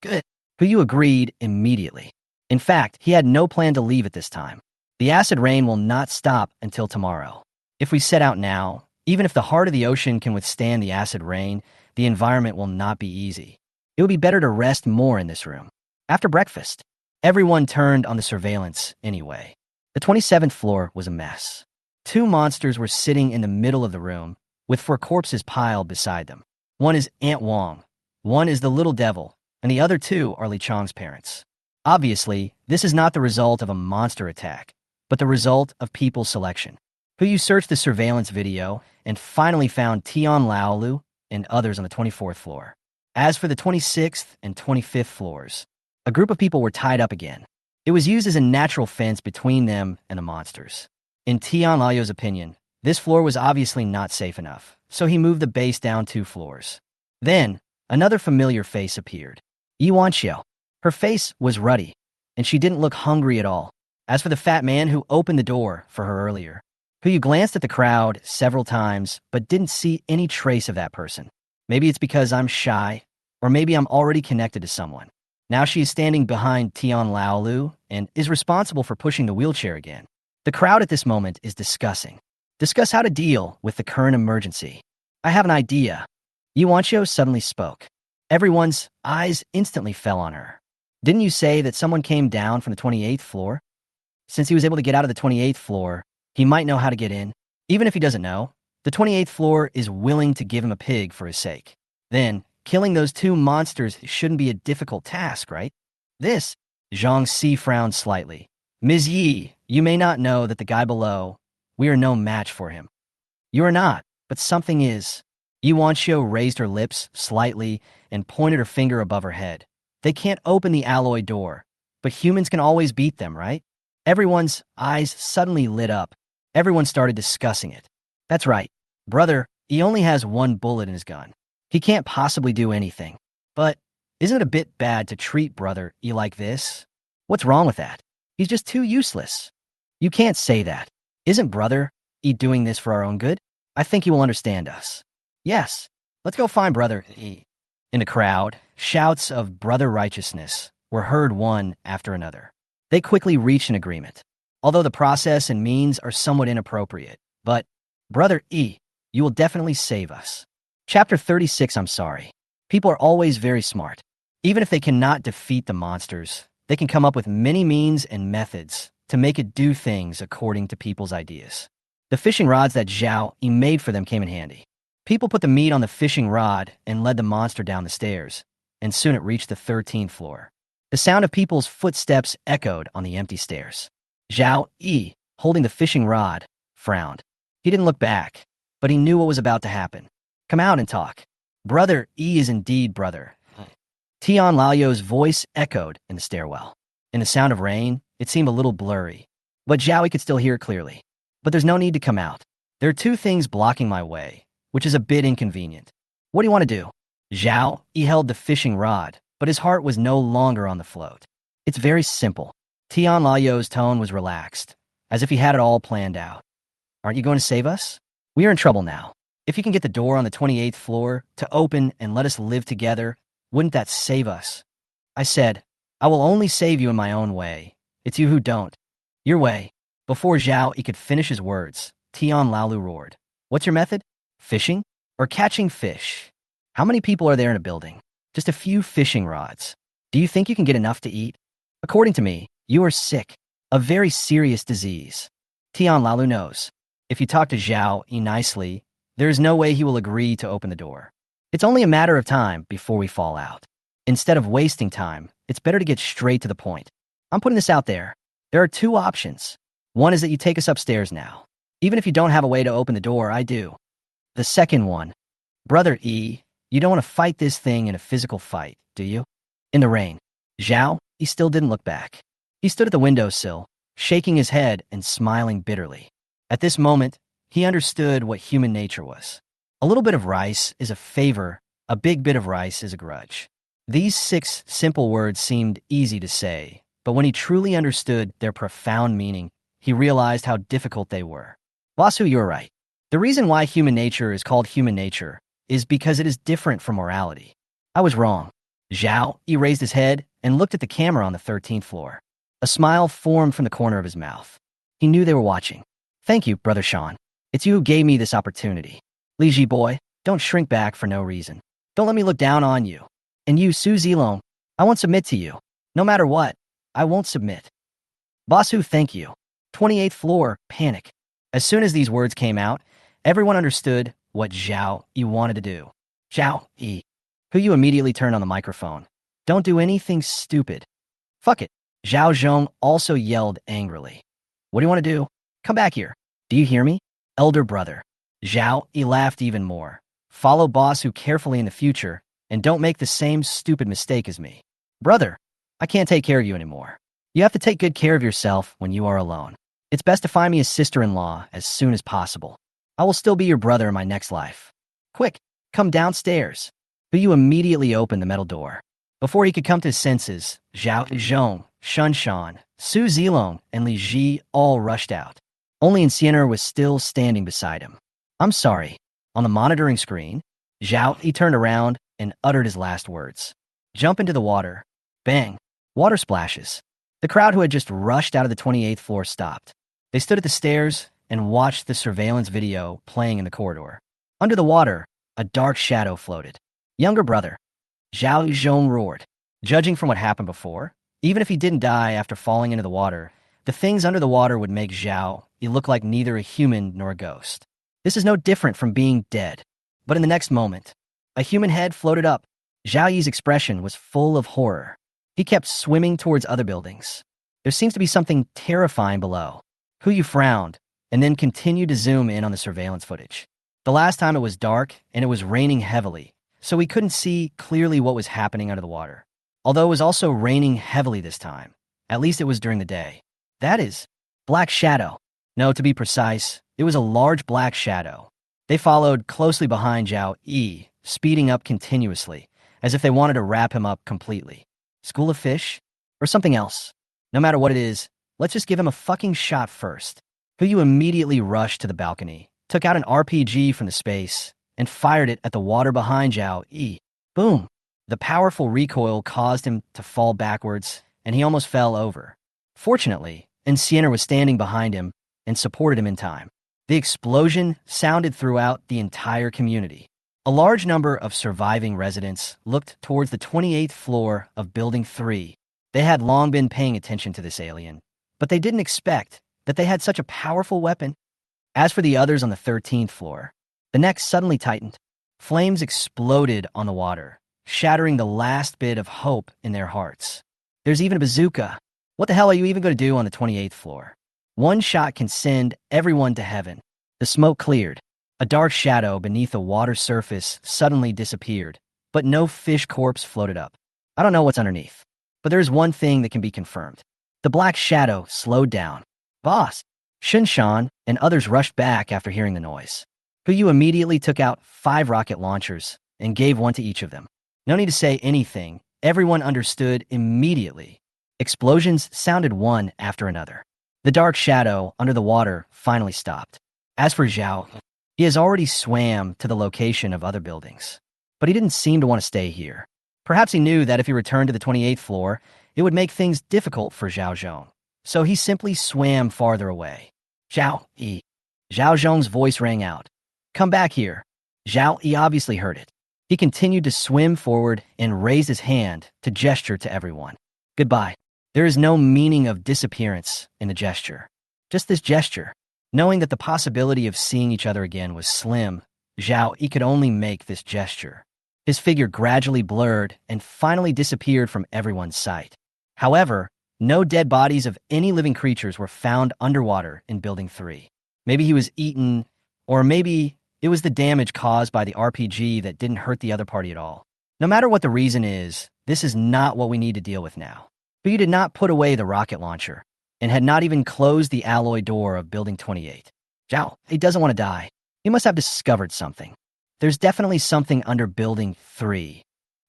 Good. Yu agreed immediately. In fact, he had no plan to leave at this time. The acid rain will not stop until tomorrow. If we set out now, even if the heart of the ocean can withstand the acid rain, the environment will not be easy. It would be better to rest more in this room. After breakfast, everyone turned on the surveillance anyway. The 27th floor was a mess. 2 monsters were sitting in the middle of the room, with 4 corpses piled beside them. One is Aunt Wong, one is the little devil, and the other 2 are Li Chang's parents. Obviously, this is not the result of a monster attack, but the result of people's selection. Yu searched the surveillance video and finally found Tian Laolu and others on the 24th floor. As for the 26th and 25th floors, a group of people were tied up again. It was used as a natural fence between them and the monsters. In Tian Lao's opinion, this floor was obviously not safe enough, so he moved the base down 2 floors. Then, another familiar face appeared. Yi Wanxiu. Her face was ruddy, and she didn't look hungry at all. As for the fat man who opened the door for her earlier, Yu glanced at the crowd several times but didn't see any trace of that person. Maybe it's because I'm shy, or maybe I'm already connected to someone. Now she is standing behind Tian Laolu and is responsible for pushing the wheelchair again. The crowd at this moment is discussing. Discuss how to deal with the current emergency. I have an idea. Yi Wanxiu suddenly spoke. Everyone's eyes instantly fell on her. Didn't you say that someone came down from the 28th floor? Since he was able to get out of the 28th floor, he might know how to get in. Even if he doesn't know, the 28th floor is willing to give him a pig for his sake. Then, killing those 2 monsters shouldn't be a difficult task, right? This, Zhang Si frowned slightly. Ms. Yi, you may not know that the guy below, we are no match for him. You are not, but something is. Yi Wanxiu raised her lips slightly and pointed her finger above her head. They can't open the alloy door, but humans can always beat them, right? Everyone's eyes suddenly lit up. Everyone started discussing it. That's right. Brother, he only has 1 bullet in his gun. He can't possibly do anything. But isn't it a bit bad to treat Brother E like this? What's wrong with that? He's just too useless. You can't say that. Isn't Brother E doing this for our own good? I think he will understand us. Yes, let's go find Brother E. In the crowd, shouts of Brother Righteousness were heard one after another. They quickly reached an agreement, although the process and means are somewhat inappropriate. But, Brother E, you will definitely save us. Chapter 36, I'm sorry. People are always very smart. Even if they cannot defeat the monsters, they can come up with many means and methods to make it do things according to people's ideas. The fishing rods that Zhao Yi made for them came in handy. People put the meat on the fishing rod and led the monster down the stairs, and soon it reached the 13th floor. The sound of people's footsteps echoed on the empty stairs. Zhao Yi, holding the fishing rod, frowned. He didn't look back, but he knew what was about to happen. Come out and talk. Brother E is indeed brother. Tian Lao's voice echoed in the stairwell. In the sound of rain, it seemed a little blurry, but Zhao Yi could still hear it clearly. But there's no need to come out. There are 2 things blocking my way, which is a bit inconvenient. What do you want to do? Zhao Yi held the fishing rod, but his heart was no longer on the float. It's very simple. Tian Lao's tone was relaxed, as if he had it all planned out. Aren't you going to save us? We are in trouble now. If you can get the door on the 28th floor to open and let us live together, wouldn't that save us? I said, I will only save you in my own way. It's you who don't. Your way. Before Zhao Yi could finish his words, Tian Laolu roared. What's your method? Fishing? Or catching fish? How many people are there in a building? Just a few fishing rods. Do you think you can get enough to eat? According to me, you are sick. A very serious disease. Tian Laolu knows. If you talk to Zhao Yi nicely, there is no way he will agree to open the door. It's only a matter of time before we fall out. Instead of wasting time, it's better to get straight to the point. I'm putting this out there. There are 2 options. One is that you take us upstairs now. Even if you don't have a way to open the door, I do. The second one, Brother E, You don't want to fight this thing in a physical fight, do you? In the rain. Zhao, he still didn't look back. He stood at the windowsill, shaking his head and smiling bitterly. At this moment, he understood what human nature was. A little bit of rice is a favor, a big bit of rice is a grudge. These 6 simple words seemed easy to say, but when he truly understood their profound meaning, he realized how difficult they were. Vasu, you're right. The reason why human nature is called human nature is because it is different from morality. I was wrong. Zhao, he raised his head and looked at the camera on the 13th floor. A smile formed from the corner of his mouth. He knew they were watching. Thank you, Brother Sean. It's you who gave me this opportunity. Li Ji boy, don't shrink back for no reason. Don't let me look down on you. And you, Su Zilong, I won't submit to you. No matter what, I won't submit. Vasu, thank you. 28th floor, panic. As soon as these words came out, everyone understood what Zhao Yi wanted to do. Zhao Yi, who you immediately turned on the microphone. Don't do anything stupid. Fuck it. Zhao Zhong also yelled angrily. What do you want to do? Come back here. Do you hear me? Elder brother. Zhao Yi laughed even more. Follow Vasu carefully in the future, and don't make the same stupid mistake as me. Brother, I can't take care of you anymore. You have to take good care of yourself when you are alone. It's best to find me a sister-in-law as soon as possible. I will still be your brother in my next life. Quick, come downstairs. But you immediately opened the metal door. Before he could come to his senses, Zhao Zhong, Shun Shan, Su Zilong, and Li Ji all rushed out. Only Incienor was still standing beside him. I'm sorry. On the monitoring screen, Zhao he turned around and uttered his last words. Jump into the water. Bang. Water splashes. The crowd who had just rushed out of the 28th floor stopped. They stood at the stairs and watched the surveillance video playing in the corridor. Under the water, a dark shadow floated. Younger brother. Zhao Zhong roared. Judging from what happened before, even if he didn't die after falling into the water, the things under the water would make Zhao look like neither a human nor a ghost. This is no different from being dead. But in the next moment, a human head floated up. Zhao Yi's expression was full of horror. He kept swimming towards other buildings. There seems to be something terrifying below. Hu Yu frowned, and then continued to zoom in on the surveillance footage. The last time it was dark, and it was raining heavily, so we couldn't see clearly what was happening under the water. Although it was also raining heavily this time. At least it was during the day. That is, black shadow. No, to be precise, it was a large black shadow. They followed closely behind Zhao Yi, speeding up continuously, as if they wanted to wrap him up completely. School of fish? Or something else? No matter what it is, let's just give him a fucking shot first. Hu Yu immediately rushed to the balcony, took out an RPG from the space, and fired it at the water behind Zhao Yi. Boom! The powerful recoil caused him to fall backwards, and he almost fell over. Fortunately, Incienor was standing behind him and supported him in time. The explosion sounded throughout the entire community. A large number of surviving residents looked towards the 28th floor of Building 3. They had long been paying attention to this alien, but they didn't expect that they had such a powerful weapon. As for the others on the 13th floor, the neck suddenly tightened. Flames exploded on the water, shattering the last bit of hope in their hearts. There's even a bazooka. What the hell are you even going to do on the 28th floor? One shot can send everyone to heaven. The smoke cleared. A dark shadow beneath the water surface suddenly disappeared, but no fish corpse floated up. I don't know what's underneath, but there's one thing that can be confirmed. The black shadow slowed down. Boss! Shinshan and others rushed back after hearing the noise. Hu Yu immediately took out 5 rocket launchers and gave one to each of them. No need to say anything. Everyone understood immediately. Explosions sounded one after another. The dark shadow under the water finally stopped. As for Zhao, he has already swam to the location of other buildings, but he didn't seem to want to stay here. Perhaps he knew that if he returned to the 28th floor, it would make things difficult for Zhao Zhong, so he simply swam farther away. Zhao Yi. Zhao Zhong's voice rang out. Come back here. Zhao Yi obviously heard it. He continued to swim forward and raised his hand to gesture to everyone. Goodbye. There is no meaning of disappearance in the gesture. Just this gesture. Knowing that the possibility of seeing each other again was slim, Zhao Yi could only make this gesture. His figure gradually blurred and finally disappeared from everyone's sight. However, no dead bodies of any living creatures were found underwater in Building 3. Maybe he was eaten, or maybe It was the damage caused by the RPG that didn't hurt the other party at all. No matter what the reason is, this is not what we need to deal with now. But you did not put away the rocket launcher, and had not even closed the alloy door of Building 28. Zhao, he doesn't want to die. He must have discovered something. There's definitely something under Building 3.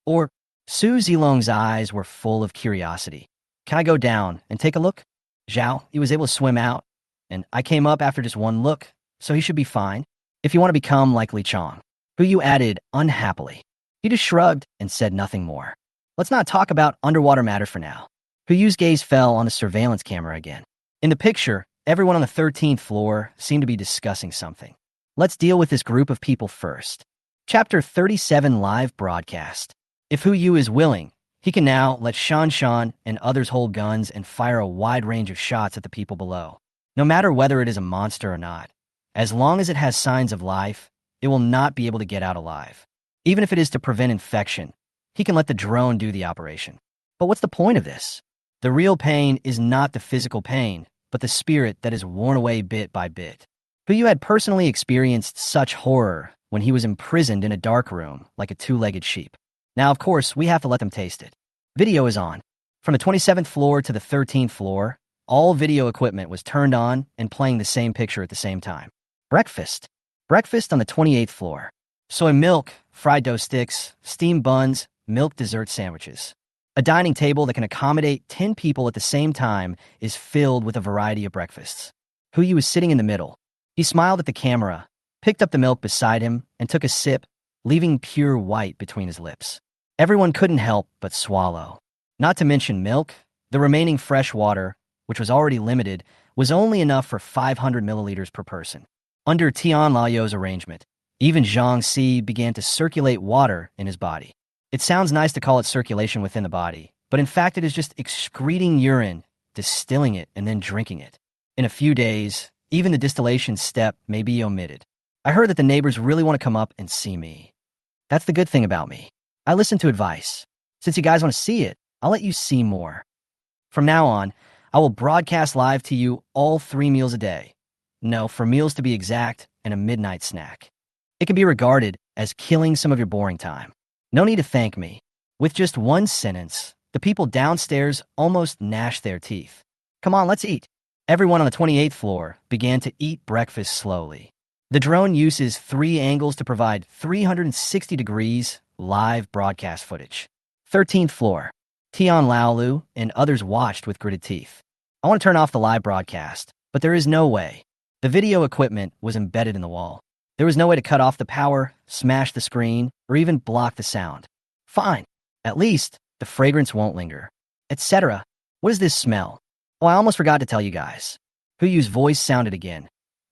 Or, Su Zilong's eyes were full of curiosity. Can I go down and take a look? Zhao, he was able to swim out, and I came up after just one look, so he should be fine. If you want to become like Li Chong, who you added unhappily. He just shrugged and said nothing more. Let's not talk about underwater matters for now. Huyu's gaze fell on the surveillance camera again. In the picture, everyone on the 13th floor seemed to be discussing something. Let's deal with this group of people first. Chapter 37 Live Broadcast. If Huyu is willing, he can now let Shan and others hold guns and fire a wide range of shots at the people below. No matter whether it is a monster or not, as long as it has signs of life, it will not be able to get out alive. Even if it is to prevent infection, he can let the drone do the operation. But what's the point of this? The real pain is not the physical pain, but the spirit that is worn away bit by bit. Huyu had personally experienced such horror when he was imprisoned in a dark room like a two-legged sheep. Now, of course, we have to let them taste it. Video is on. From the 27th floor to the 13th floor, all video equipment was turned on and playing the same picture at the same time. Breakfast. Breakfast on the 28th floor. Soy milk, fried dough sticks, steamed buns, milk dessert sandwiches. A dining table that can accommodate 10 people at the same time is filled with a variety of breakfasts. Huyu was sitting in the middle. He smiled at the camera, picked up the milk beside him, and took a sip, leaving pure white between his lips. Everyone couldn't help but swallow. Not to mention milk, the remaining fresh water, which was already limited, was only enough for 500 milliliters per person. Under Tian Lao's arrangement, even Zhang Si began to circulate water in his body. It sounds nice to call it circulation within the body, but in fact it is just excreting urine, distilling it, and then drinking it. In a few days, even the distillation step may be omitted. I heard that the neighbors really want to come up and see me. That's the good thing about me. I listen to advice. Since you guys want to see it, I'll let you see more. From now on, I will broadcast live to you all 3 meals a day. No, for meals to be exact, and a midnight snack. It can be regarded as killing some of your boring time. No need to thank me. With just one sentence, the people downstairs almost gnashed their teeth. Come on, let's eat. Everyone on the 28th floor began to eat breakfast slowly. The drone uses 3 angles to provide 360 degrees live broadcast footage. 13th floor. Tian Laolu and others watched with gritted teeth. I want to turn off the live broadcast, but there is no way. The video equipment was embedded in the wall. There was no way to cut off the power, smash the screen, or even block the sound. Fine. At least, the fragrance won't linger. Etc. What is this smell? Oh, I almost forgot to tell you guys. Huyu's voice sounded again.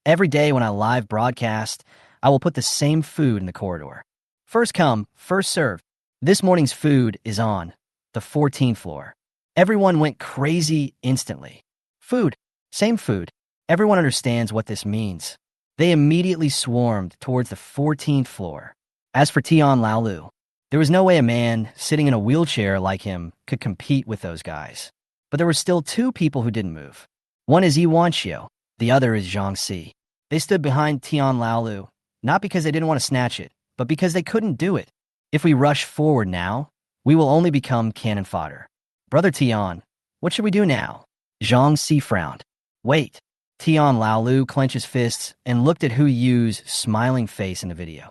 Every day when I live broadcast, I will put the same food in the corridor. First come, first served. This morning's food is on the 14th floor. Everyone went crazy instantly. Food. Same food. Everyone understands what this means. They immediately swarmed towards the 14th floor. As for Tian Laolu, there was no way a man sitting in a wheelchair like him could compete with those guys. But there were still 2 people who didn't move. One is Yi Wanxiu, the other is Zhang Si. They stood behind Tian Laolu, not because they didn't want to snatch it, but because they couldn't do it. If we rush forward now, we will only become cannon fodder. Brother Tian, what should we do now? Zhang Si frowned. Wait. Tian Laolu clenched his fists and looked at Huyu's smiling face in the video.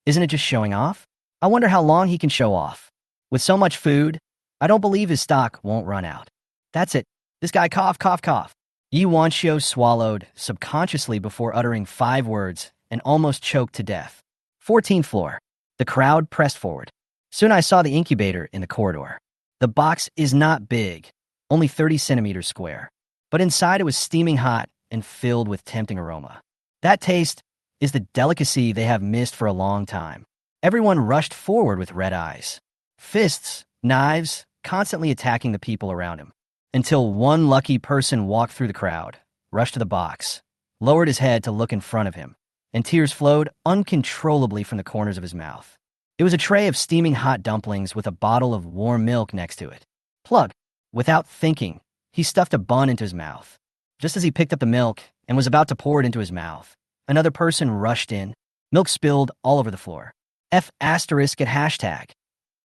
Isn't it just showing off? I wonder how long he can show off. With so much food, I don't believe his stock won't run out. That's it. This guy cough, cough, cough. Yi Wanxiu swallowed subconsciously before uttering 5 words and almost choked to death. 14th floor. The crowd pressed forward. Soon I saw the incubator in the corridor. The box is not big, only 30 centimeters square. But inside it was steaming hot and filled with tempting aroma. That taste is the delicacy they have missed for a long time. Everyone rushed forward with red eyes. Fists, knives, constantly attacking the people around him. Until one lucky person walked through the crowd, rushed to the box, lowered his head to look in front of him, and tears flowed uncontrollably from the corners of his mouth. It was a tray of steaming hot dumplings with a bottle of warm milk next to it. Plug. Without thinking, he stuffed a bun into his mouth. Just as he picked up the milk and was about to pour it into his mouth, another person rushed in. Milk spilled all over the floor. F asterisk at hashtag.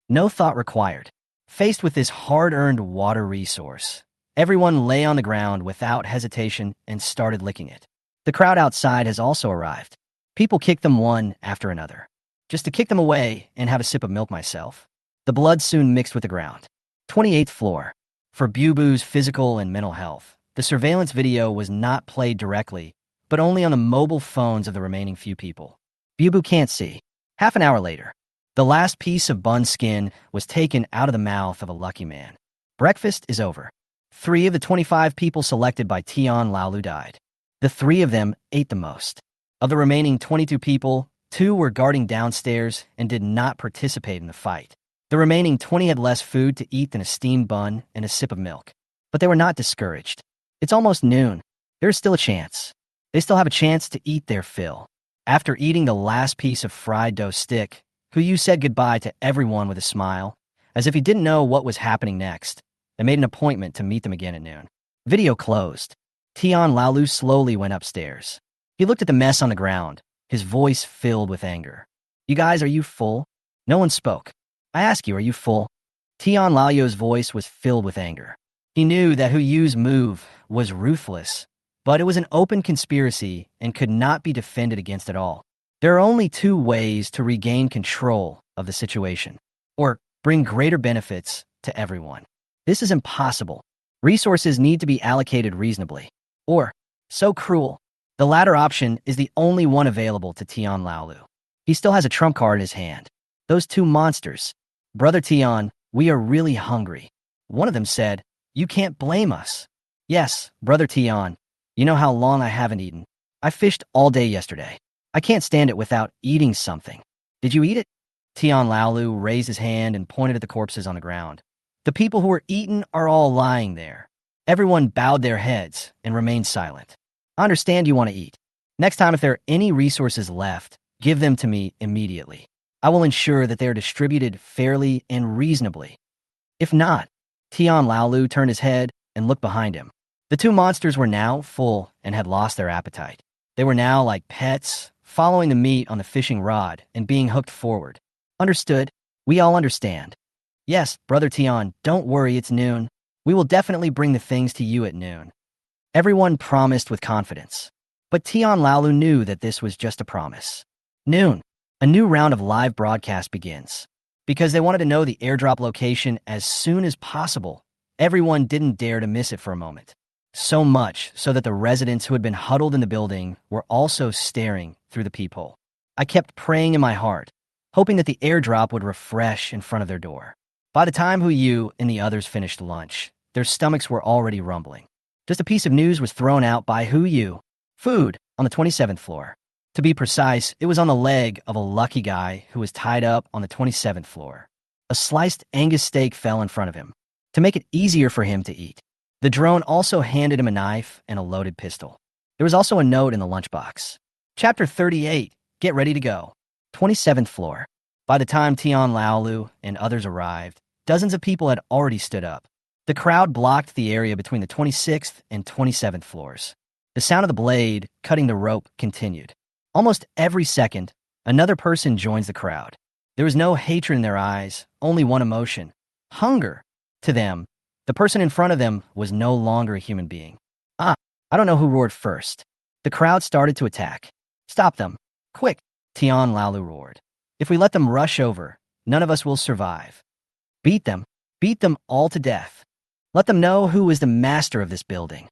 No thought required. Faced with this hard-earned water resource, everyone lay on the ground without hesitation and started licking it. The crowd outside has also arrived. People kick them one after another, just to kick them away and have a sip of milk myself. The blood soon mixed with the ground. 28th floor. For Bubu's physical and mental health, the surveillance video was not played directly, but only on the mobile phones of the remaining few people. Bubu can't see. Half an hour later, the last piece of bun skin was taken out of the mouth of a lucky man. Breakfast is over. 3 of the 25 people selected by Tian Laolu died. The 3 of them ate the most. Of the remaining 22 people, 2 were guarding downstairs and did not participate in the fight. The remaining 20 had less food to eat than a steamed bun and a sip of milk. But they were not discouraged. It's almost noon. There's still a chance. They still have a chance to eat their fill. After eating the last piece of fried dough stick, Hu said goodbye to everyone with a smile, as if he didn't know what was happening next, and made an appointment to meet them again at noon. Video closed. Tian Laolu slowly went upstairs. He looked at the mess on the ground, his voice filled with anger. You guys, are you full? No one spoke. I ask you, are you full? Tian Laolu's voice was filled with anger. He knew that Hu's move was ruthless, but it was an open conspiracy and could not be defended against at all. There are only 2 ways to regain control of the situation, or bring greater benefits to everyone. This is impossible. Resources need to be allocated reasonably, or so cruel. The latter option is the only one available to Tian Laolu. He still has a trump card in his hand. Those 2 monsters. Brother Tian, we are really hungry. One of them said, you can't blame us. Yes, Brother Tian. You know how long I haven't eaten. I fished all day yesterday. I can't stand it without eating something. Did you eat it? Tian Laolu raised his hand and pointed at the corpses on the ground. The people who were eaten are all lying there. Everyone bowed their heads and remained silent. I understand you want to eat. Next time, if there are any resources left, give them to me immediately. I will ensure that they are distributed fairly and reasonably. If not, Tian Laolu turned his head and looked behind him. The 2 monsters were now full and had lost their appetite. They were now like pets, following the meat on the fishing rod and being hooked forward. Understood? We all understand. Yes, Brother Tian, don't worry, it's noon. We will definitely bring the things to you at noon. Everyone promised with confidence. But Tian Laolu knew that this was just a promise. Noon. A new round of live broadcast begins. Because they wanted to know the airdrop location as soon as possible, everyone didn't dare to miss it for a moment. So much so that the residents who had been huddled in the building were also staring through the peephole. I kept praying in my heart, hoping that the airdrop would refresh in front of their door. By the time Hu and the others finished lunch, their stomachs were already rumbling. Just a piece of news was thrown out by Hu. Food on the 27th floor. To be precise, it was on the leg of a lucky guy who was tied up on the 27th floor. A sliced Angus steak fell in front of him, to make it easier for him to eat. The drone also handed him a knife and a loaded pistol. There was also a note in the lunchbox. Chapter 38, get ready to go. 27th floor. By the time Tian Laolu and others arrived, dozens of people had already stood up. The crowd blocked the area between the 26th and 27th floors. The sound of the blade cutting the rope continued. Almost every second, another person joins the crowd. There was no hatred in their eyes, only one emotion: hunger. To them, the person in front of them was no longer a human being. I don't know who roared first. The crowd started to attack. Stop them. Quick, Tian Laolu roared. If we let them rush over, none of us will survive. Beat them all to death. Let them know who is the master of this building.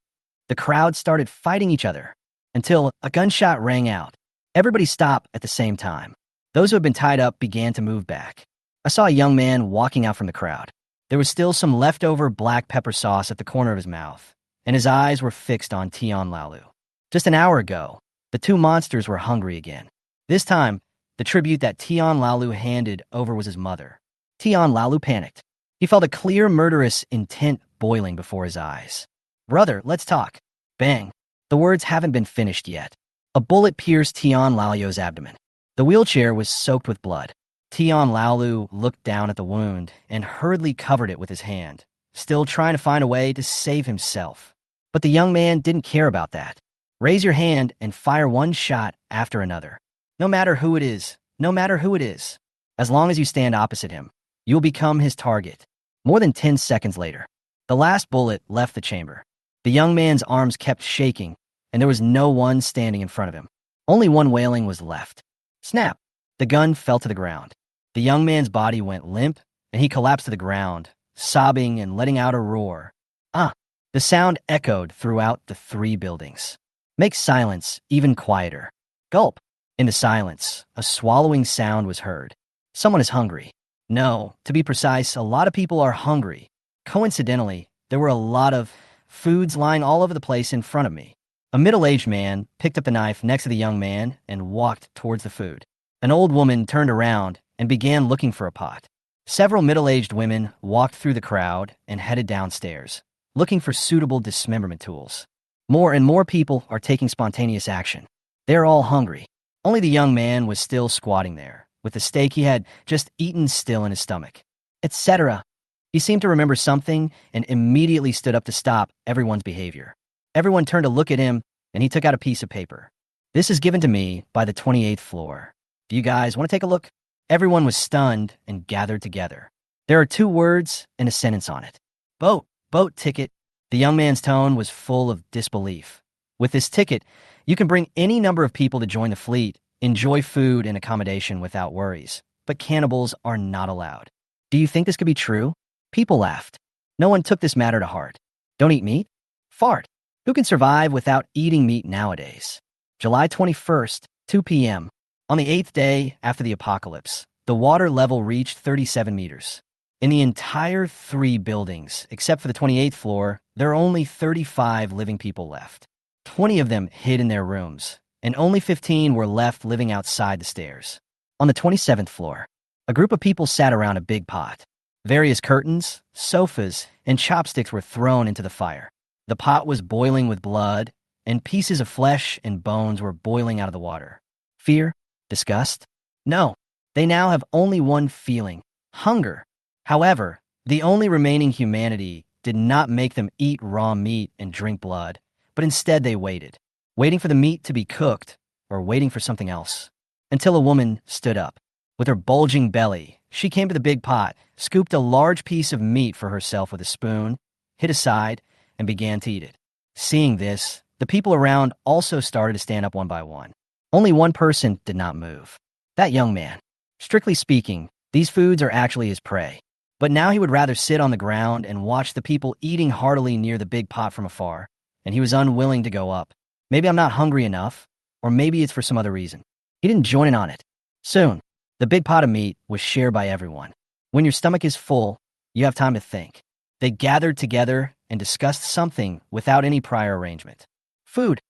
The crowd started fighting each other until a gunshot rang out. Everybody stopped at the same time. Those who had been tied up began to move back. I saw a young man walking out from the crowd. There was still some leftover black pepper sauce at the corner of his mouth, and his eyes were fixed on Tian Laolu. Just an hour ago, the 2 monsters were hungry again. This time, the tribute that Tian Laolu handed over was his mother. Tian Laolu panicked. He felt a clear murderous intent boiling before his eyes. Brother, let's talk. Bang. The words haven't been finished yet. A bullet pierced Tian Laolu's abdomen. The wheelchair was soaked with blood. Tian Laolu looked down at the wound and hurriedly covered it with his hand, still trying to find a way to save himself. But the young man didn't care about that. Raise your hand and fire one shot after another. No matter who it is, no matter who it is. As long as you stand opposite him, you'll become his target. More than 10 seconds later, the last bullet left the chamber. The young man's arms kept shaking, and there was no one standing in front of him. Only one wailing was left. Snap! The gun fell to the ground. The young man's body went limp, and he collapsed to the ground, sobbing and letting out a roar. Ah! The sound echoed throughout the 3 buildings. Make silence even quieter. Gulp! In the silence, a swallowing sound was heard. Someone is hungry. No, to be precise, a lot of people are hungry. Coincidentally, there were a lot of foods lying all over the place in front of me. A middle-aged man picked up the knife next to the young man and walked towards the food. An old woman turned around and began looking for a pot. Several middle-aged women walked through the crowd and headed downstairs, looking for suitable dismemberment tools. More and more people are taking spontaneous action. They're all hungry. Only the young man was still squatting there, with the steak he had just eaten still in his stomach, etc. He seemed to remember something and immediately stood up to stop everyone's behavior. Everyone turned to look at him, and he took out a piece of paper. This is given to me by the 28th floor. Do you guys want to take a look? Everyone was stunned and gathered together. There are 2 words and a sentence on it. Boat ticket. The young man's tone was full of disbelief. With this ticket, you can bring any number of people to join the fleet, enjoy food and accommodation without worries, but cannibals are not allowed. Do you think this could be true? People laughed. No one took this matter to heart. Don't eat meat? Fart. Who can survive without eating meat nowadays? July 21st, 2 p.m. On the 8th day after the apocalypse, the water level reached 37 meters. In the entire 3 buildings, except for the 28th floor, there are only 35 living people left. 20 of them hid in their rooms, and only 15 were left living outside the stairs. On the 27th floor, a group of people sat around a big pot. Various curtains, sofas, and chopsticks were thrown into the fire. The pot was boiling with blood, and pieces of flesh and bones were boiling out of the water. Fear? Disgust? No. They now have only one feeling: hunger. However, the only remaining humanity did not make them eat raw meat and drink blood, but instead they waited, waiting for the meat to be cooked or waiting for something else, until a woman stood up. With her bulging belly, she came to the big pot, scooped a large piece of meat for herself with a spoon, hit aside, and began to eat it. Seeing this, the people around also started to stand up one by one. Only one person did not move. That young man. Strictly speaking, these foods are actually his prey. But now he would rather sit on the ground and watch the people eating heartily near the big pot from afar, and he was unwilling to go up. Maybe I'm not hungry enough, or maybe it's for some other reason. He didn't join in on it. Soon, the big pot of meat was shared by everyone. When your stomach is full, you have time to think. They gathered together and discussed something without any prior arrangement. Food.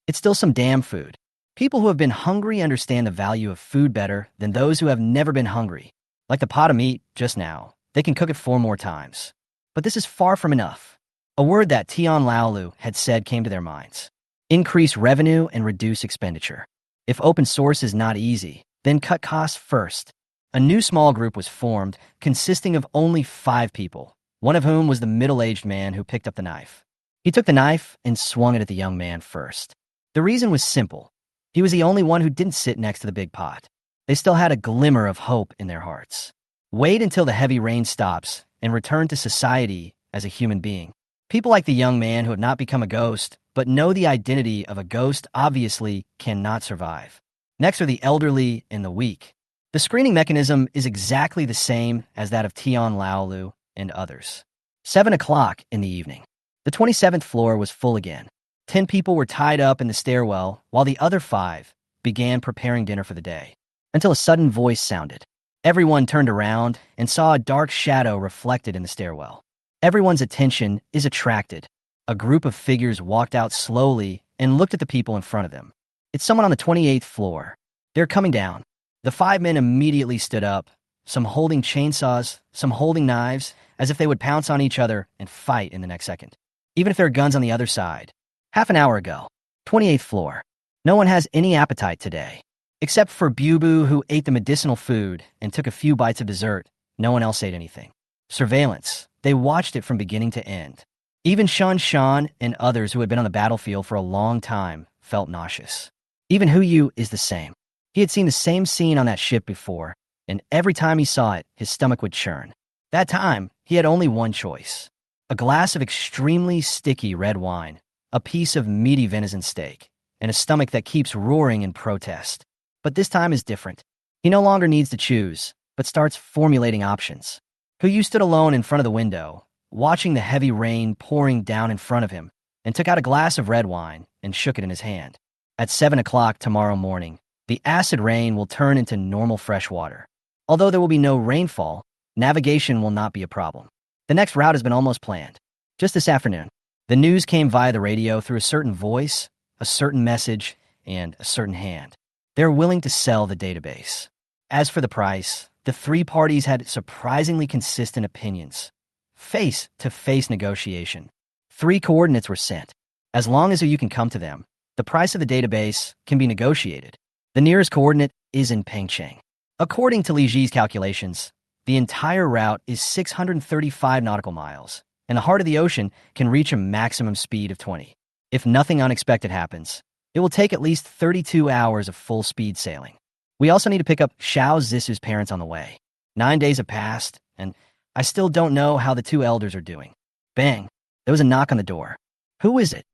It's still some damn food. People who have been hungry understand the value of food better than those who have never been hungry. Like the pot of meat just now, they can cook it 4 more times. But this is far from enough. A word that Tian Laolu had said came to their minds. Increase revenue and reduce expenditure. If open source is not easy, then cut costs first. A new small group was formed, consisting of only 5 people, one of whom was the middle-aged man who picked up the knife. He took the knife and swung it at the young man first. The reason was simple. He was the only one who didn't sit next to the big pot. They still had a glimmer of hope in their hearts. Wait until the heavy rain stops and return to society as a human being. People like the young man who have not become a ghost, but know the identity of a ghost obviously cannot survive. Next are the elderly and the weak. The screening mechanism is exactly the same as that of Tian Laolu and others. 7 o'clock in the evening. The 27th floor was full again. 10 people were tied up in the stairwell while the other 5 began preparing dinner for the day. Until a sudden voice sounded. Everyone turned around and saw a dark shadow reflected in the stairwell. Everyone's attention is attracted. A group of figures walked out slowly and looked at the people in front of them. It's someone on the 28th floor. They're coming down. The 5 men immediately stood up, some holding chainsaws, some holding knives, as if they would pounce on each other and fight in the next second, even if there are guns on the other side. Half an hour ago, 28th floor. No one has any appetite today. Except for Bubu, who ate the medicinal food and took a few bites of dessert, no one else ate anything. Surveillance. They watched it from beginning to end. Even Shan and others who had been on the battlefield for a long time felt nauseous. Even Huyu is the same. He had seen the same scene on that ship before, and every time he saw it, his stomach would churn. That time, he had only one choice: a glass of extremely sticky red wine, a piece of meaty venison steak, and a stomach that keeps roaring in protest. But this time is different. He no longer needs to choose, but starts formulating options. Huyu stood alone in front of the window, watching the heavy rain pouring down in front of him, and took out a glass of red wine and shook it in his hand. At 7 o'clock tomorrow morning, the acid rain will turn into normal fresh water. Although there will be no rainfall, navigation will not be a problem. The next route has been almost planned. Just this afternoon, the news came via the radio through a certain voice, a certain message, and a certain hand. They're willing to sell the database. As for the price, the three parties had surprisingly consistent opinions. Face-to-face negotiation. 3 coordinates were sent. As long as you can come to them, the price of the database can be negotiated. The nearest coordinate is in Pengcheng. According to Li Ji's calculations, the entire route is 635 nautical miles, and the heart of the ocean can reach a maximum speed of 20. If nothing unexpected happens, it will take at least 32 hours of full-speed sailing. We also need to pick up Xiao Zisu's parents on the way. 9 days have passed, and I still don't know how the 2 elders are doing. Bang! There was a knock on the door. Who is it?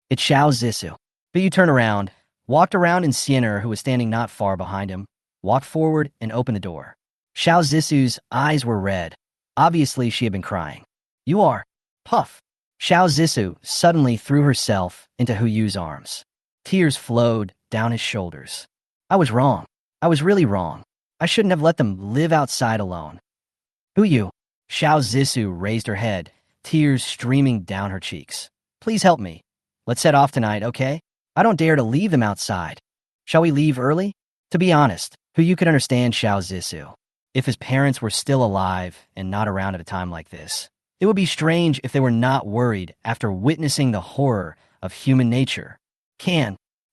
It's Xiao Zisu. But you turned around, walked around, and Sienna, who was standing not far behind him, walked forward and opened the door. Xiao Zisu's eyes were red. Obviously, she had been crying. You are? Puff. Xiao Zisu suddenly threw herself into Huyu's arms. Tears flowed down his shoulders. I was wrong. I was really wrong. I shouldn't have let them live outside alone. Huyu. Xiao Zisu raised her head, tears streaming down her cheeks. Please help me. Let's set off tonight, okay? I don't dare to leave them outside. Shall we leave early? To be honest, Huyu could understand Xiao Zisu. If his parents were still alive and not around at a time like this, it would be strange if they were not worried after witnessing the horror of human nature.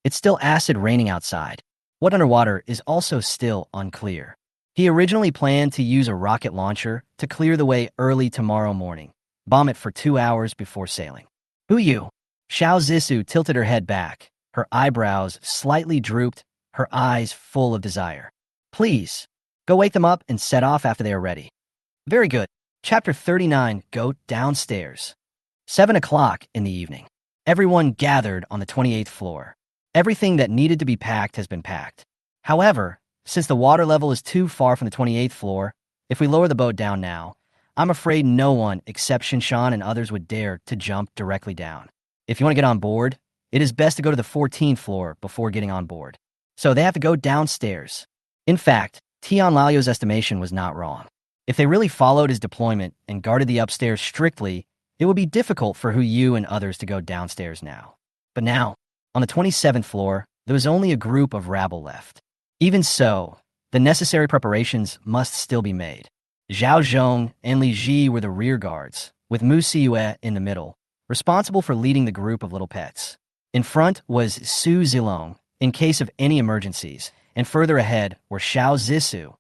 It's still acid raining outside. What underwater is also still unclear. He originally planned to use a rocket launcher to clear the way early tomorrow morning, bomb it for 2 hours before sailing. Huyu. Xiao Zisu tilted her head back, her eyebrows slightly drooped, her eyes full of desire. Please, go wake them up and set off after they are ready. Very good. Chapter 39, Go Downstairs. 7 o'clock in the evening. Everyone gathered on the 28th floor. Everything that needed to be packed has been packed. However, since the water level is too far from the 28th floor, if we lower the boat down now, I'm afraid no one except Shinshan and others would dare to jump directly down. If you want to get on board, it is best to go to the 14th floor before getting on board. So they have to go downstairs. In fact, Tian Lao's estimation was not wrong. If they really followed his deployment and guarded the upstairs strictly, it would be difficult for Huyu and others to go downstairs now. But now, on the 27th floor, there was only a group of rabble left. Even so, the necessary preparations must still be made. Zhao Zhong and Li Ji were the rear guards, with Mu Siyue in the middle, responsible for leading the group of little pets. In front was Su Zilong, in case of any emergencies, and further ahead were Xiao Zisu,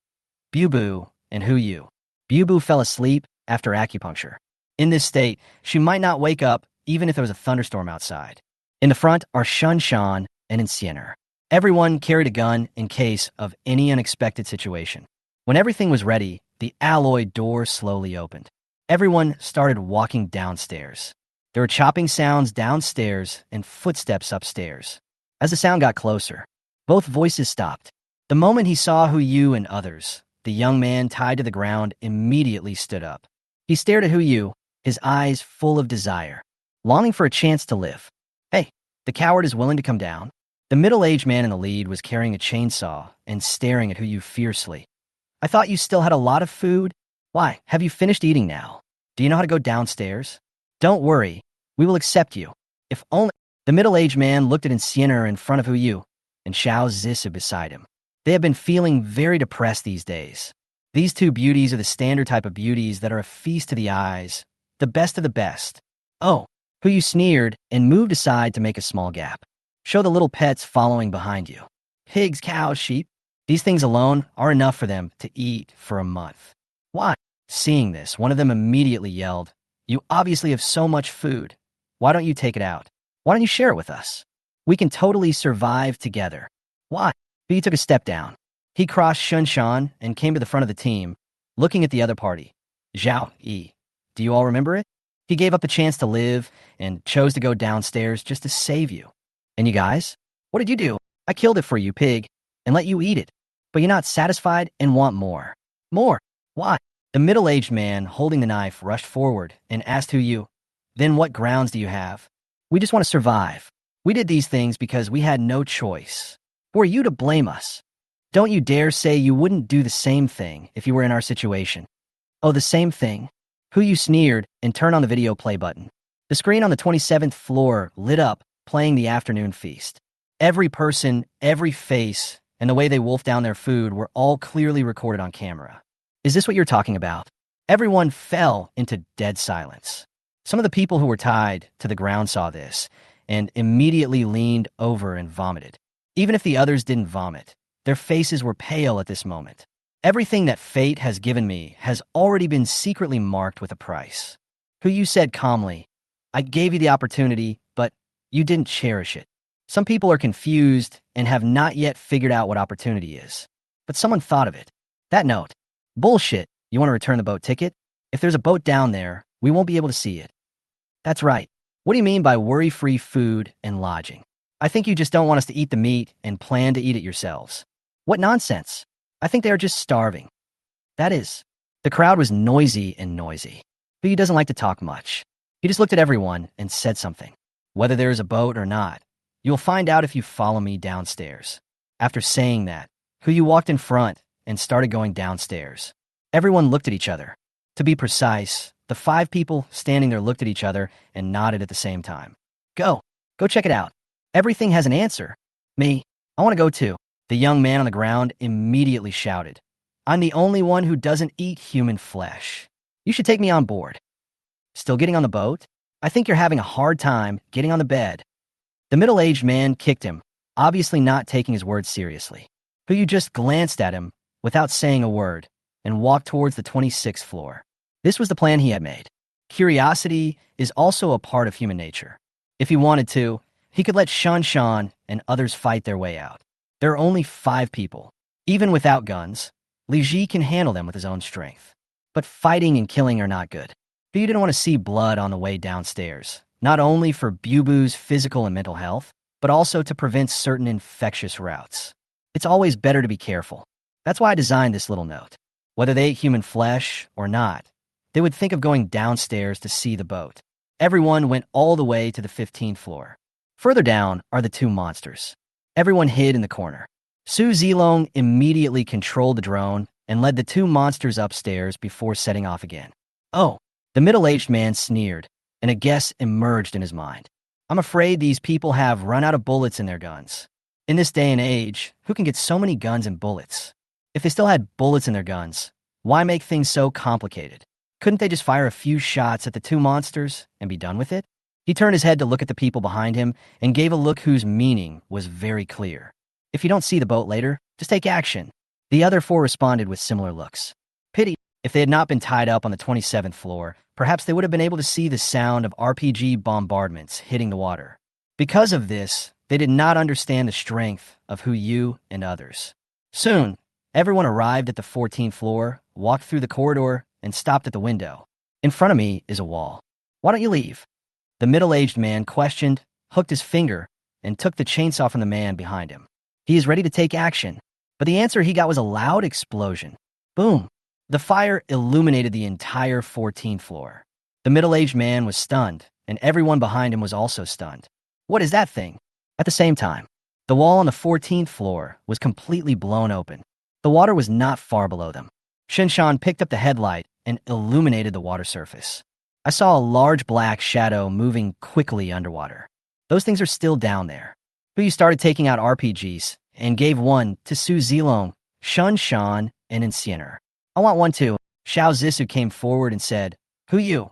Bubu, and Huyu. Bubu fell asleep after acupuncture. In this state, she might not wake up even if there was a thunderstorm outside. In the front are Shunshan and Sienna. Everyone carried a gun in case of any unexpected situation. When everything was ready, the alloy door slowly opened. Everyone started walking downstairs. There were chopping sounds downstairs and footsteps upstairs. As the sound got closer, both voices stopped. The moment he saw Huyu and others, the young man tied to the ground immediately stood up. He stared at Huyu, his eyes full of desire, longing for a chance to live. Hey, the coward is willing to come down. The middle-aged man in the lead was carrying a chainsaw and staring at Huyu fiercely. I thought you still had a lot of food. Why, have you finished eating now? Do you know how to go downstairs? Don't worry, we will accept you. If only... The middle-aged man looked at Sienna in front of Huyu and Xiao Zisu beside him. They have been feeling very depressed these days. These 2 beauties are the standard type of beauties that are a feast to the eyes, the best of the best. Oh, Huyu sneered and moved aside to make a small gap. Show the little pets following behind you. Pigs, cows, sheep. These things alone are enough for them to eat for a month. Why? Seeing this, one of them immediately yelled, You obviously have so much food. Why don't you take it out? Why don't you share it with us? We can totally survive together. Why? He took a step down. He crossed Shunshan and came to the front of the team, looking at the other party. Zhao Yi. Do you all remember it? He gave up the chance to live and chose to go downstairs just to save you. And you guys? What did you do? I killed it for you, pig, and let you eat it. But you're not satisfied and want more. More? Why? The middle-aged man holding the knife rushed forward and asked who you. Then what grounds do you have? We just want to survive. We did these things because we had no choice. Who are you to blame us? Don't you dare say you wouldn't do the same thing if you were in our situation. Oh, the same thing? Who you sneered and turned on the video play button. The screen on the 27th floor lit up, playing the afternoon feast. Every person, every face, and the way they wolfed down their food were all clearly recorded on camera. Is this what you're talking about? Everyone fell into dead silence. Some of the people who were tied to the ground saw this and immediately leaned over and vomited. Even if the others didn't vomit, their faces were pale at this moment. Everything that fate has given me has already been secretly marked with a price. Who you said calmly, I gave you the opportunity, but you didn't cherish it. Some people are confused and have not yet figured out what opportunity is. But someone thought of it. That note. Bullshit. You want to return the boat ticket? If there's a boat down there, we won't be able to see it. That's right. What do you mean by worry-free food and lodging? I think you just don't want us to eat the meat and plan to eat it yourselves. What nonsense. I think they are just starving. That is. The crowd was noisy and noisy. But he doesn't like to talk much. He just looked at everyone and said something. Whether there is a boat or not, you'll find out if you follow me downstairs. After saying that, Huyu walked in front and started going downstairs. Everyone looked at each other. To be precise, the 5 people standing there looked at each other and nodded at the same time. Go check it out. Everything has an answer. Me, I want to go too. The young man on the ground immediately shouted. I'm the only one who doesn't eat human flesh. You should take me on board. Still getting on the boat? I think you're having a hard time getting on the bed. The middle-aged man kicked him, obviously not taking his words seriously. Huyu just glanced at him without saying a word and walked towards the 26th floor. This was the plan he had made. Curiosity is also a part of human nature. If he wanted to, he could let Shan and others fight their way out. There are only 5 people. Even without guns, Li Ji can handle them with his own strength. But fighting and killing are not good. But you didn't want to see blood on the way downstairs, not only for Bubu's physical and mental health, but also to prevent certain infectious routes. It's always better to be careful. That's why I designed this little note. Whether they ate human flesh or not, they would think of going downstairs to see the boat. Everyone went all the way to the 15th floor. Further down are the 2 monsters. Everyone hid in the corner. Su Zilong immediately controlled the drone and led the 2 monsters upstairs before setting off again. Oh, the middle-aged man sneered, and a guess emerged in his mind. I'm afraid these people have run out of bullets in their guns. In this day and age, who can get so many guns and bullets? If they still had bullets in their guns, why make things so complicated? Couldn't they just fire a few shots at the 2 monsters and be done with it? He turned his head to look at the people behind him and gave a look whose meaning was very clear. If you don't see the boat later, just take action. The other 4 responded with similar looks. Pity. If they had not been tied up on the 27th floor, perhaps they would have been able to see the sound of RPG bombardments hitting the water. Because of this, they did not understand the strength of Huyu and others. Soon, everyone arrived at the 14th floor, walked through the corridor, and stopped at the window. In front of me is a wall. Why don't you leave? The middle-aged man questioned, hooked his finger, and took the chainsaw from the man behind him. He is ready to take action. But the answer he got was a loud explosion. Boom! The fire illuminated the entire 14th floor. The middle-aged man was stunned, and everyone behind him was also stunned. What is that thing? At the same time, the wall on the 14th floor was completely blown open. The water was not far below them. Shinshan picked up the headlight and illuminated the water surface. I saw a large black shadow moving quickly underwater. Those things are still down there. Huyu started taking out RPGs and gave one to Su Zilong, Shan, and Insiener. I want one too. Xiao Zissou came forward and said, Huyu,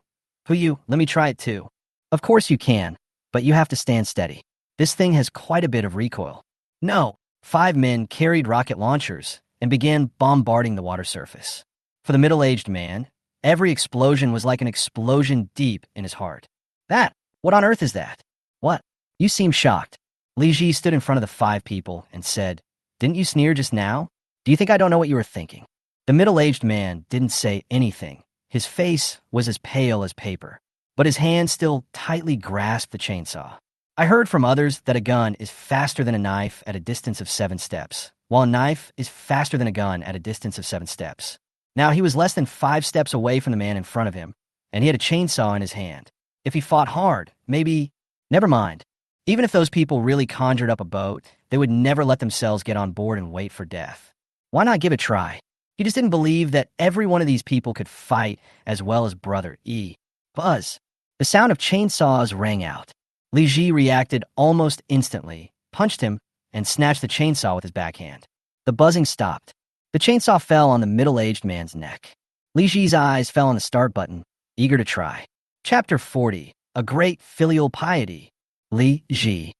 let me try it too. Of course you can, but you have to stand steady. This thing has quite a bit of recoil. No, 5 men carried rocket launchers and began bombarding the water surface. For the middle-aged man, every explosion was like an explosion deep in his heart. What on earth is that? What? You seem shocked. Li Ji stood in front of the 5 people and said, Didn't you sneer just now? Do you think I don't know what you were thinking? The middle-aged man didn't say anything. His face was as pale as paper, but his hand still tightly grasped the chainsaw. I heard from others that a gun is faster than a knife at a distance of 7 steps, while a knife is faster than a gun at a distance of 7 steps. Now, he was less than 5 steps away from the man in front of him, and he had a chainsaw in his hand. If he fought hard, maybe... Never mind. Even if those people really conjured up a boat, they would never let themselves get on board and wait for death. Why not give it a try? He just didn't believe that every one of these people could fight as well as Brother E. Buzz. The sound of chainsaws rang out. Li Ji reacted almost instantly, punched him, and snatched the chainsaw with his backhand. The buzzing stopped. The chainsaw fell on the middle-aged man's neck. Li Ji's eyes fell on the start button, eager to try. Chapter 40. A Great Filial Piety. Li Ji.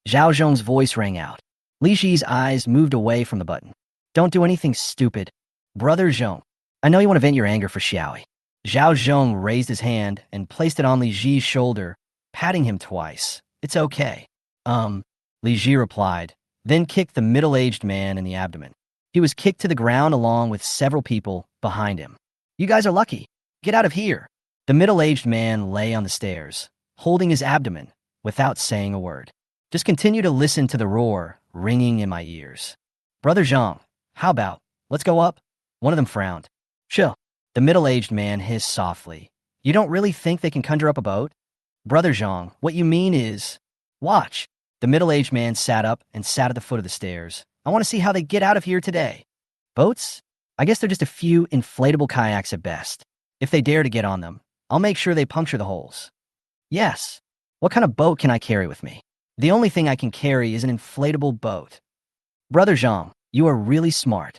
Zhao Zhong's voice rang out. Li Ji's eyes moved away from the button. Don't do anything stupid. Brother Zhong, I know you want to vent your anger for Xiaoi. Zhao Zhong raised his hand and placed it on Li Ji's shoulder, patting him twice. It's okay. Li Ji replied, then kicked the middle-aged man in the abdomen. He was kicked to the ground along with several people behind him. You guys are lucky. Get out of here. The middle-aged man lay on the stairs, holding his abdomen, without saying a word. Just continue to listen to the roar ringing in my ears. Brother Zhang, how about, let's go up? One of them frowned. Chill. The middle-aged man hissed softly. You don't really think they can conjure up a boat? Brother Zhang, what you mean is... Watch. The middle-aged man sat up and sat at the foot of the stairs. I want to see how they get out of here today. Boats? I guess they're just a few inflatable kayaks at best. If they dare to get on them, I'll make sure they puncture the holes. Yes. What kind of boat can I carry with me? The only thing I can carry is an inflatable boat. Brother Zhang, you are really smart.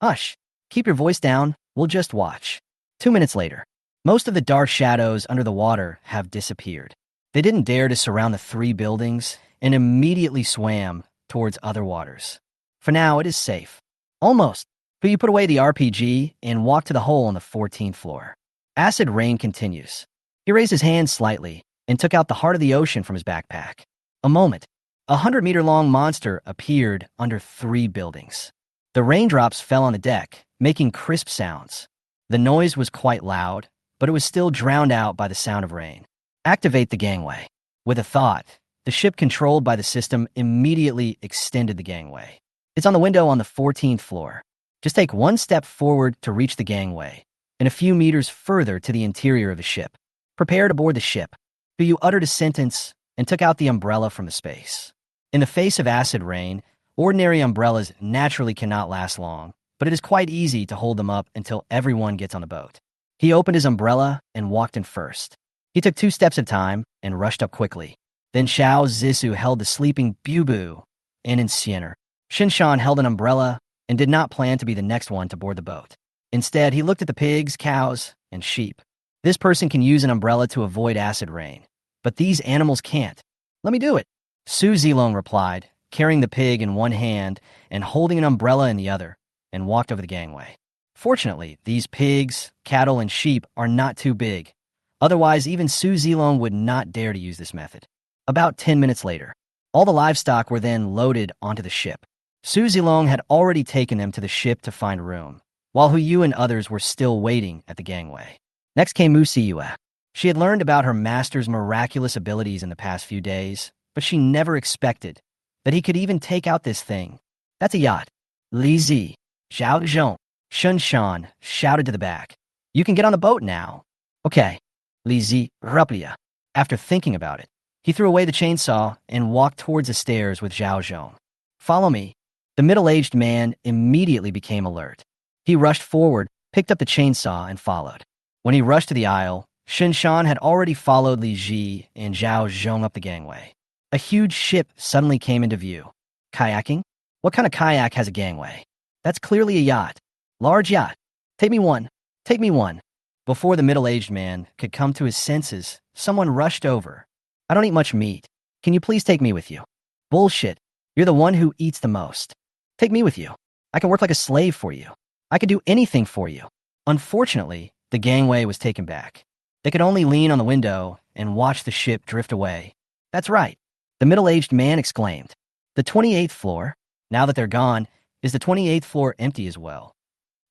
Hush. Keep your voice down. We'll just watch. 2 minutes later, most of the dark shadows under the water have disappeared. They didn't dare to surround the 3 buildings and immediately swam towards other waters. For now, it is safe. Almost. But you put away the RPG and walk to the hole on the 14th floor. Acid rain continues. He raised his hand slightly and took out the heart of the ocean from his backpack. A moment. A 100-meter-long monster appeared under 3 buildings. The raindrops fell on the deck, making crisp sounds. The noise was quite loud, but it was still drowned out by the sound of rain. Activate the gangway. With a thought, the ship controlled by the system immediately extended the gangway. It's on the window on the 14th floor. Just take 1 step forward to reach the gangway, and a few meters further to the interior of the ship. Prepare to board the ship. You uttered a sentence and took out the umbrella from the space. In the face of acid rain, ordinary umbrellas naturally cannot last long, but it is quite easy to hold them up until everyone gets on the boat. He opened his umbrella and walked in first. He took 2 steps at a time and rushed up quickly. Then Xiao Zissou held the sleeping Bubu and Incienor. Shinshan held an umbrella and did not plan to be the next one to board the boat. Instead, he looked at the pigs, cows, and sheep. This person can use an umbrella to avoid acid rain, but these animals can't. Let me do it. Su Zilong replied, carrying the pig in one hand and holding an umbrella in the other, and walked over the gangway. Fortunately, these pigs, cattle, and sheep are not too big. Otherwise, even Su Zilong would not dare to use this method. About 10 minutes later, all the livestock were then loaded onto the ship. Su Zilong had already taken them to the ship to find room, while Hu Yu and others were still waiting at the gangway. Next came Mu Siyue. She had learned about her master's miraculous abilities in the past few days, but she never expected that he could even take out this thing. That's a yacht. Li Zi, Zhao Zhong, Shun Shan shouted to the back. You can get on the boat now. Okay. Li Zi, Rupia. After thinking about it, he threw away the chainsaw and walked towards the stairs with Zhao Zhong. Follow me. The middle-aged man immediately became alert. He rushed forward, picked up the chainsaw, and followed. When he rushed to the aisle, Shen Shan had already followed Li Ji and Zhao Zhong up the gangway. A huge ship suddenly came into view. Kayaking? What kind of kayak has a gangway? That's clearly a yacht. Large yacht. Take me one. Take me one. Before the middle-aged man could come to his senses, someone rushed over. I don't eat much meat. Can you please take me with you? Bullshit. You're the one who eats the most. Take me with you. I can work like a slave for you. I could do anything for you. Unfortunately, the gangway was taken back. They could only lean on the window and watch the ship drift away. That's right, the middle-aged man exclaimed. The 28th floor? Now that they're gone, Is the 28th floor empty as well?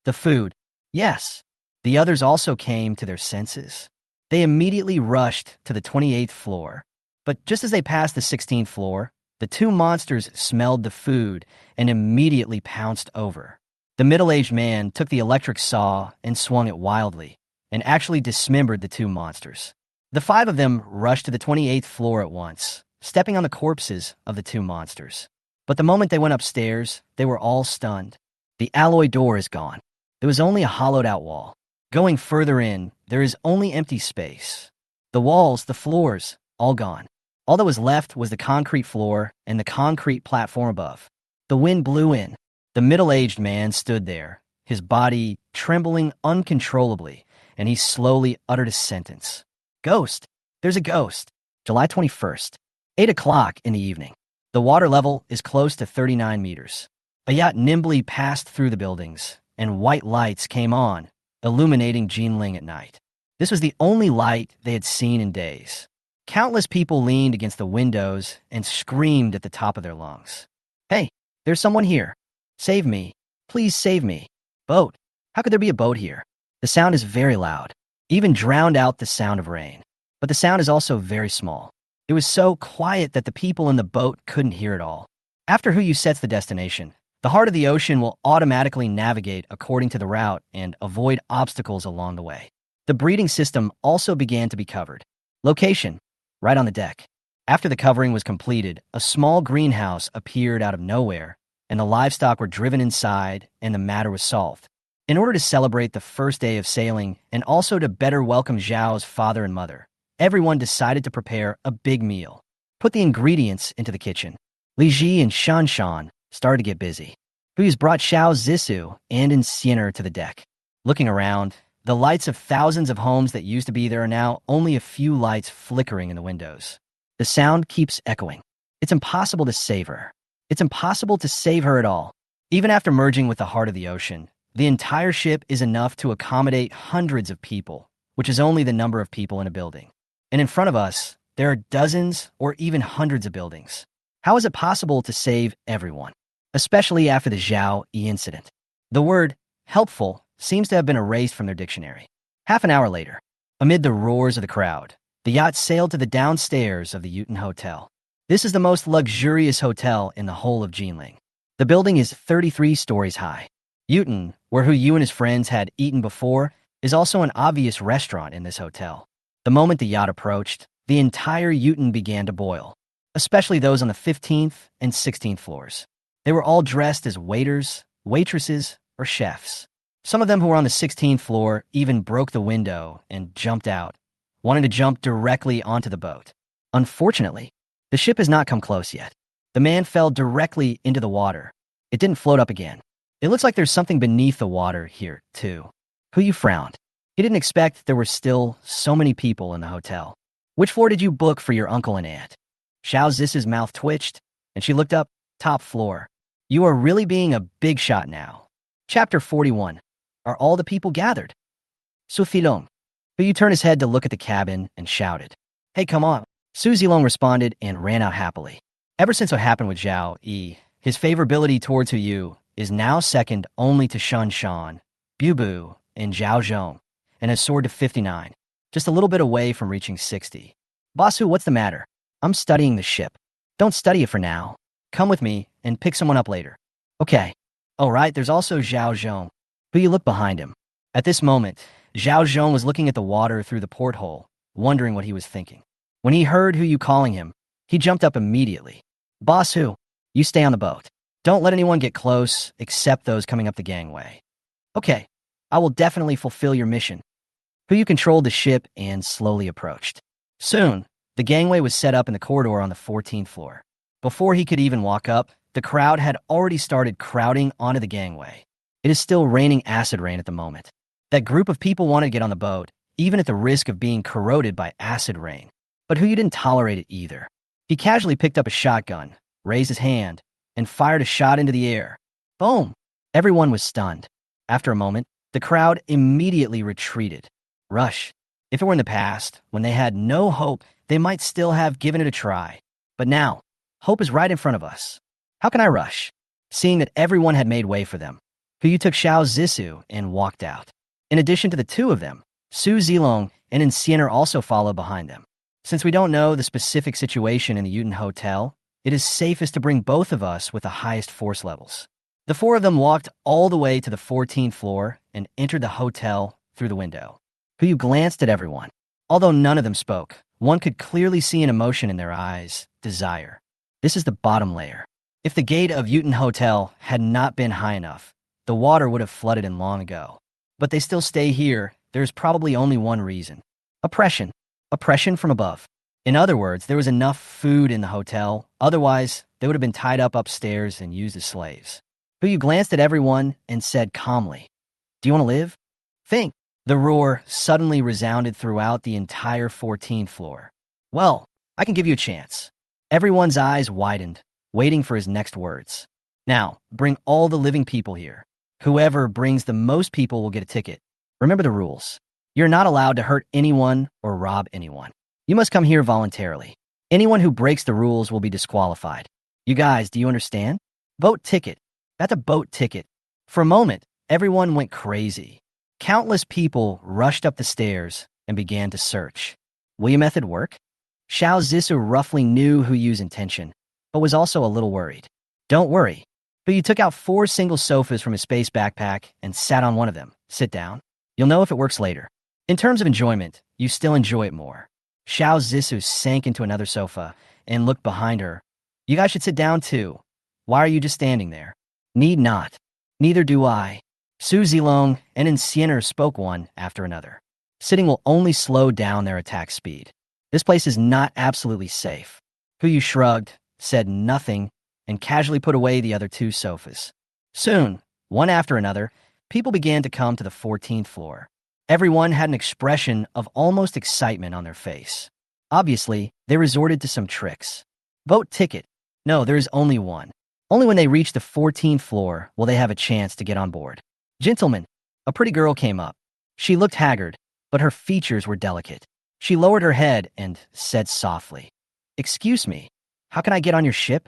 The food. Yes. The others also came to their senses. They immediately rushed to the 28th floor. But just as they passed the 16th floor, the two monsters smelled the food and immediately pounced over. The middle-aged man took the electric saw and swung it wildly, and actually dismembered the two monsters. The five of them rushed to the 28th floor at once, stepping on the corpses of the two monsters. But the moment they went upstairs, they were all stunned. The alloy door is gone. There was only a hollowed-out wall. Going further in, there is only empty space. The walls, the floors, all gone. All that was left was the concrete floor and the concrete platform above. The wind blew in. The middle-aged man stood there, his body trembling uncontrollably, and he slowly uttered a sentence. Ghost! There's a ghost! July 21st, 8 o'clock in the evening. The water level is close to 39 meters. A yacht nimbly passed through the buildings, and white lights came on, illuminating Jinling at night. This was the only light they had seen in days. Countless people leaned against the windows and screamed at the top of their lungs. Hey, there's someone here. Save me. Please save me. Boat. How could there be a boat here? The sound is very loud, even drowned out the sound of rain. But the sound is also very small. It was so quiet that the people in the boat couldn't hear it all. After who you sets the destination, the heart of the ocean will automatically navigate according to the route and avoid obstacles along the way. The breeding system also began to be covered. Location, right on the deck. After the covering was completed, a small greenhouse appeared out of nowhere, and the livestock were driven inside, and the matter was solved. In order to celebrate the first day of sailing, and also to better welcome Zhao's father and mother, everyone decided to prepare a big meal. Put the ingredients into the kitchen. Li Ji and Shan Shan started to get busy. Hu's brought Xiao Zissou and Insiner to the deck. Looking around, the lights of thousands of homes that used to be there are now only a few lights flickering in the windows. The sound keeps echoing. It's impossible to save her. It's impossible to save her at all. Even after merging with the heart of the ocean, the entire ship is enough to accommodate hundreds of people, which is only the number of people in a building. And in front of us, there are dozens or even hundreds of buildings. How is it possible to save everyone? Especially after the Zhao Yi incident. The word helpful seems to have been erased from their dictionary. Half an hour later, amid the roars of the crowd, the yacht sailed to the downstairs of the Yuten Hotel. This is the most luxurious hotel in the whole of Jinling. The building is 33 stories high. Yuten, where Hu and his friends had eaten before, is also an obvious restaurant in this hotel. The moment the yacht approached, the entire Yuten began to boil, especially those on the 15th and 16th floors. They were all dressed as waiters, waitresses, or chefs. Some of them who were on the 16th floor even broke the window and jumped out, wanting to jump directly onto the boat. Unfortunately, the ship has not come close yet. The man fell directly into the water. It didn't float up again. It looks like there's something beneath the water here, too. Hu frowned. He didn't expect there were still so many people in the hotel. Which floor did you book for your uncle and aunt? Xiao Ziss's mouth twitched, and she looked up. Top floor. You are really being a big shot now. Chapter 41. Are all the people gathered? Su Filong. Hu turned his head to look at the cabin and shouted. Hey, come on. Su Zilong responded and ran out happily. Ever since what happened with Zhao Yi, his favorability towards Hu is now second only to Shan Shan, Bu Bu, and Zhao Zhong, and has soared to 59, just a little bit away from reaching 60. Boss Hu, what's the matter? I'm studying the ship. Don't study it for now. Come with me and pick someone up later. Okay. Oh, right, there's also Zhao Zhong. Hu looked behind him. At this moment, Zhao Zhong was looking at the water through the porthole, wondering what he was thinking. When he heard Hu calling him, he jumped up immediately. Boss Hu, you stay on the boat. Don't let anyone get close except those coming up the gangway. Okay, I will definitely fulfill your mission. Hu controlled the ship and slowly approached. Soon, the gangway was set up in the corridor on the 14th floor. Before he could even walk up, the crowd had already started crowding onto the gangway. It is still raining acid rain at the moment. That group of people wanted to get on the boat, even at the risk of being corroded by acid rain. But Hu didn't tolerate it either. He casually picked up a shotgun, raised his hand, and fired a shot into the air. Boom! Everyone was stunned. After a moment, the crowd immediately retreated. Rush. If it were in the past, when they had no hope, they might still have given it a try. But now, hope is right in front of us. How can I rush? Seeing that everyone had made way for them, Hu took Xiao Zissou and walked out. In addition to the two of them, Su Zilong and Xianer also followed behind them. Since we don't know the specific situation in the Yuten Hotel, it is safest to bring both of us with the highest force levels. The four of them walked all the way to the 14th floor and entered the hotel through the window. Hu glanced at everyone. Although none of them spoke, one could clearly see an emotion in their eyes, desire. This is the bottom layer. If the gate of Yuten Hotel had not been high enough, the water would have flooded in long ago. But they still stay here. There's probably only one reason. Oppression. Oppression from above. In other words, there was enough food in the hotel, otherwise they would have been tied up upstairs and used as slaves. Hu glanced at everyone and said calmly, "Do you want to live? Think." The roar suddenly resounded throughout the entire 14th floor. "Well, I can give you a chance." Everyone's eyes widened, waiting for his next words. "Now, bring all the living people here. Whoever brings the most people will get a ticket. Remember the rules. You're not allowed to hurt anyone or rob anyone. You must come here voluntarily. Anyone who breaks the rules will be disqualified. You guys, do you understand? Boat ticket. That's a boat ticket." For a moment, everyone went crazy. Countless people rushed up the stairs and began to search. Will your method work? Xiao Zissou roughly knew Huyu's intention, but was also a little worried. "Don't worry." Huyu took out 4 single sofas from his space backpack and sat on one of them. "Sit down. You'll know if it works later. In terms of enjoyment, you still enjoy it more." Xiao Zissou sank into another sofa and looked behind her. "You guys should sit down too. Why are you just standing there?" "Need not. Neither do I." Su Zilong and Xianer spoke one after another. "Sitting will only slow down their attack speed. This place is not absolutely safe." Huyu shrugged, said nothing, and casually put away the other 2 sofas. Soon, one after another, people began to come to the 14th floor. Everyone had an expression of almost excitement on their face. Obviously, they resorted to some tricks. Boat ticket. No, there is only one. Only when they reach the 14th floor will they have a chance to get on board. "Gentlemen," a pretty girl came up. She looked haggard, but her features were delicate. She lowered her head and said softly, "Excuse me, how can I get on your ship?"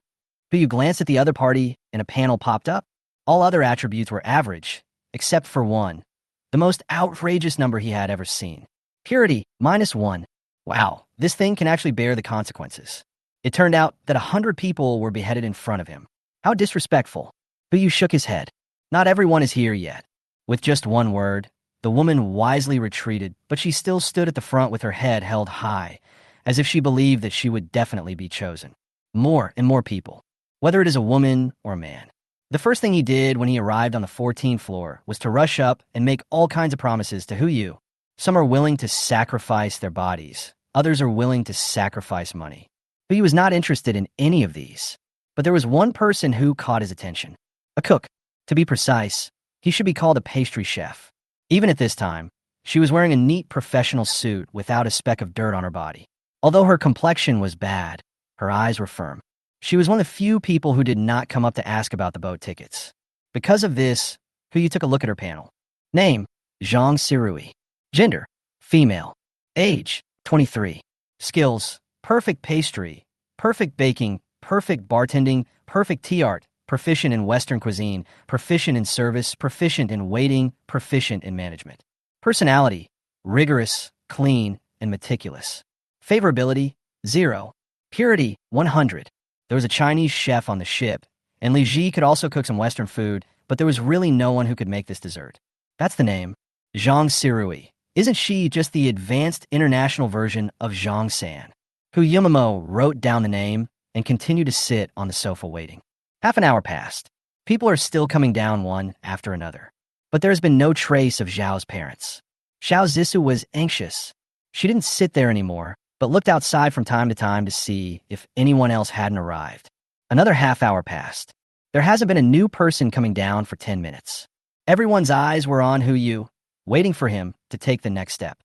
Huyu glanced at the other party and a panel popped up. All other attributes were average, except for one, the most outrageous number he had ever seen. Purity, -1. Wow, this thing can actually bear the consequences. It turned out that 100 people were beheaded in front of him. How disrespectful. Huyu shook his head. Not everyone is here yet. With just one word, the woman wisely retreated, but she still stood at the front with her head held high, as if she believed that she would definitely be chosen. More and more people, whether it is a woman or a man. The first thing he did when he arrived on the 14th floor was to rush up and make all kinds of promises to Huyu. Some are willing to sacrifice their bodies. Others are willing to sacrifice money. Huyu was not interested in any of these. But there was one person who caught his attention. A cook. To be precise, he should be called a pastry chef. Even at this time, she was wearing a neat professional suit without a speck of dirt on her body. Although her complexion was bad, her eyes were firm. She was one of the few people who did not come up to ask about the boat tickets. Because of this, Huyu took a look at her panel. Name, Zhang Sirui. Gender, female. Age, 23. Skills, perfect pastry, perfect baking, perfect bartending, perfect tea art, proficient in Western cuisine, proficient in service, proficient in waiting, proficient in management. Personality, rigorous, clean, and meticulous. Favorability, 0. Purity, 100. There was a Chinese chef on the ship, and Li Ji could also cook some Western food, but there was really no one who could make this dessert. That's the name, Zhang Sirui. Isn't she just the advanced international version of Zhang San? Hu Yumamo wrote down the name and continued to sit on the sofa waiting. Half an hour passed. People are still coming down one after another. But there has been no trace of Zhao's parents. Xiao Zissou was anxious. She didn't sit there anymore, but looked outside from time to time to see if anyone else hadn't arrived. Another half hour passed. There hasn't been a new person coming down for 10 minutes. Everyone's eyes were on Huyu, waiting for him to take the next step.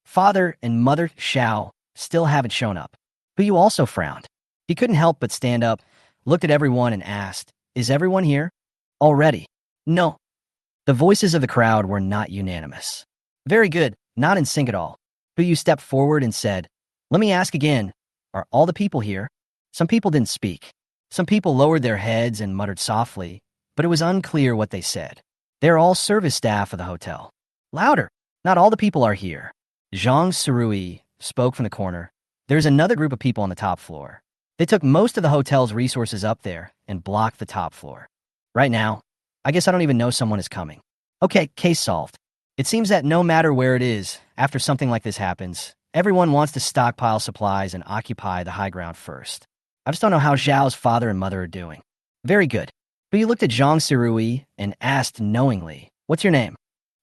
Father and Mother Xiao still haven't shown up. Huyu also frowned. He couldn't help but stand up, looked at everyone and asked, "Is everyone here? Already?" "No." The voices of the crowd were not unanimous. "Very good, not in sync at all." Huyu stepped forward and said, "Let me ask again, are all the people here?" Some people didn't speak. Some people lowered their heads and muttered softly, but it was unclear what they said. They're all service staff of the hotel. Louder! Not all the people are here. Zhang Surui spoke from the corner. There's another group of people on the top floor. They took most of the hotel's resources up there and blocked the top floor. Right now, I guess I don't even know someone is coming. Okay, case solved. It seems that no matter where it is, after something like this happens, everyone wants to stockpile supplies and occupy the high ground first. I just don't know how Zhao's father and mother are doing. Very good. But you looked at Zhang Sirui and asked knowingly, "What's your name?"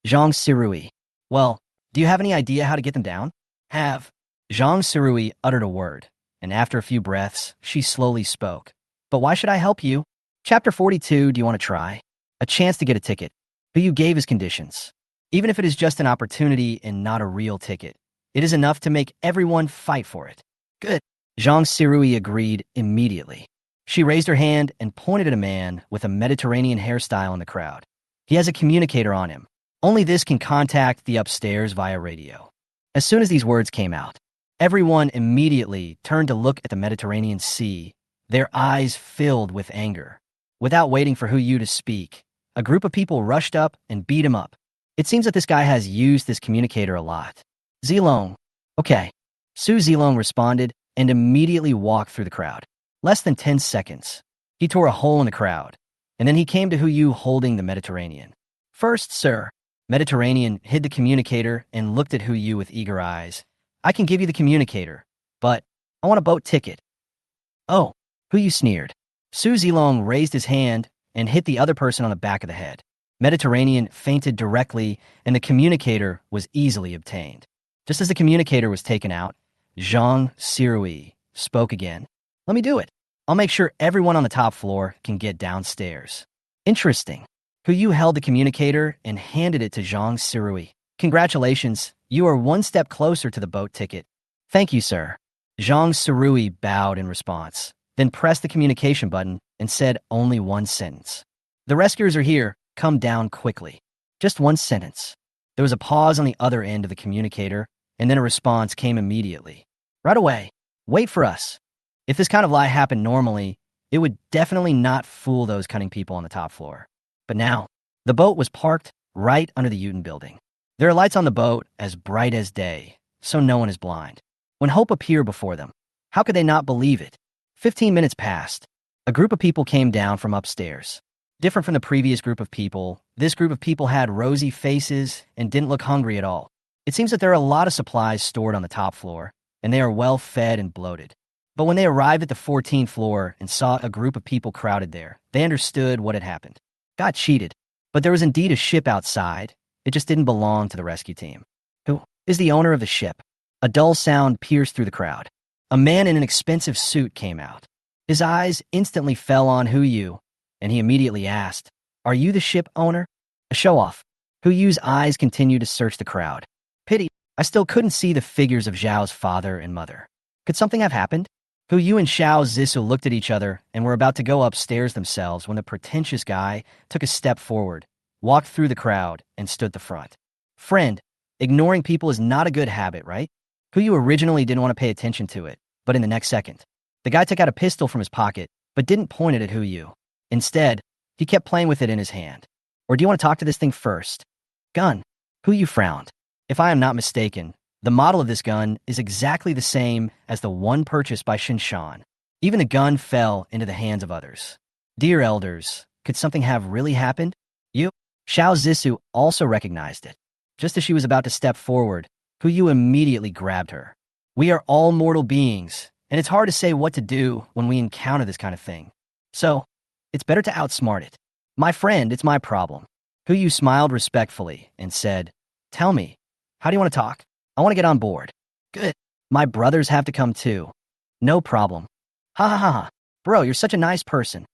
Zhang Sirui. Well, do you have any idea how to get them down? Have. Zhang Sirui uttered a word, and after a few breaths, she slowly spoke. But why should I help you? Chapter 42, do you want to try? A chance to get a ticket. Who you gave his conditions. Even if it is just an opportunity and not a real ticket, it is enough to make everyone fight for it. Good. Zhang Sirui agreed immediately. She raised her hand and pointed at a man with a Mediterranean hairstyle in the crowd. He has a communicator on him. Only this can contact the upstairs via radio. As soon as these words came out, everyone immediately turned to look at the Mediterranean Sea, their eyes filled with anger. Without waiting for Hu Yu to speak, a group of people rushed up and beat him up. It seems that this guy has used this communicator a lot. Zilong. Okay. Su Zilong responded and immediately walked through the crowd. Less than 10 seconds. He tore a hole in the crowd, and then he came to Hu Yu holding the Mediterranean. First, sir. Mediterranean hid the communicator and looked at Hu Yu with eager eyes. I can give you the communicator, but I want a boat ticket. Oh, Hu Yu sneered. Su Zilong raised his hand and hit the other person on the back of the head. Mediterranean fainted directly, and the communicator was easily obtained. Just as the communicator was taken out, Zhang Sirui spoke again. Let me do it. I'll make sure everyone on the top floor can get downstairs. Interesting. Hu Yu held the communicator and handed it to Zhang Sirui. Congratulations, you are one step closer to the boat ticket. Thank you, sir. Zhang Sirui bowed in response, then pressed the communication button and said only one sentence. The rescuers are here. Come down quickly. Just one sentence. There was a pause on the other end of the communicator, and then a response came immediately. Right away. Wait for us. If this kind of lie happened normally, it would definitely not fool those cunning people on the top floor. But now, the boat was parked right under the Uton building. There are lights on the boat as bright as day, so no one is blind. When hope appeared before them, how could they not believe it? 15 minutes passed. A group of people came down from upstairs. Different from the previous group of people, this group of people had rosy faces and didn't look hungry at all. It seems that there are a lot of supplies stored on the top floor, and they are well fed and bloated. But when they arrived at the 14th floor and saw a group of people crowded there, they understood what had happened. Got cheated. But there was indeed a ship outside. It just didn't belong to the rescue team. Who is the owner of the ship? A dull sound pierced through the crowd. A man in an expensive suit came out. His eyes instantly fell on Hu Yu, and he immediately asked, "Are you the ship owner?" A show-off. Hu Yu's eyes continued to search the crowd. Pity, I still couldn't see the figures of Zhao's father and mother. Could something have happened? Hu Yu and Xiao Zisu looked at each other and were about to go upstairs themselves when the pretentious guy took a step forward, walked through the crowd, and stood at the front. Friend, ignoring people is not a good habit, right? Hu Yu originally didn't want to pay attention to it, but in the next second, the guy took out a pistol from his pocket, but didn't point it at Hu Yu. Instead, he kept playing with it in his hand. Or do you want to talk to this thing first? Gun. Hu Yu frowned. If I am not mistaken, the model of this gun is exactly the same as the one purchased by Shinshan. Even the gun fell into the hands of others. Dear elders, could something have really happened? You? Xiao Zisu also recognized it. Just as she was about to step forward, Hu Yu immediately grabbed her. We are all mortal beings, and it's hard to say what to do when we encounter this kind of thing. So, it's better to outsmart it. My friend, it's my problem. Hu Yu smiled respectfully and said, Tell me, how do you want to talk? I want to get on board. Good. My brothers have to come too. No problem. Ha ha ha ha. Bro, you're such a nice person.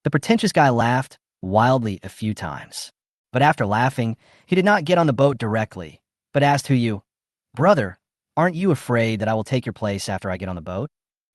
The pretentious guy laughed wildly a few times. But after laughing, he did not get on the boat directly, but asked Hu Yu, Brother, aren't you afraid that I will take your place after I get on the boat?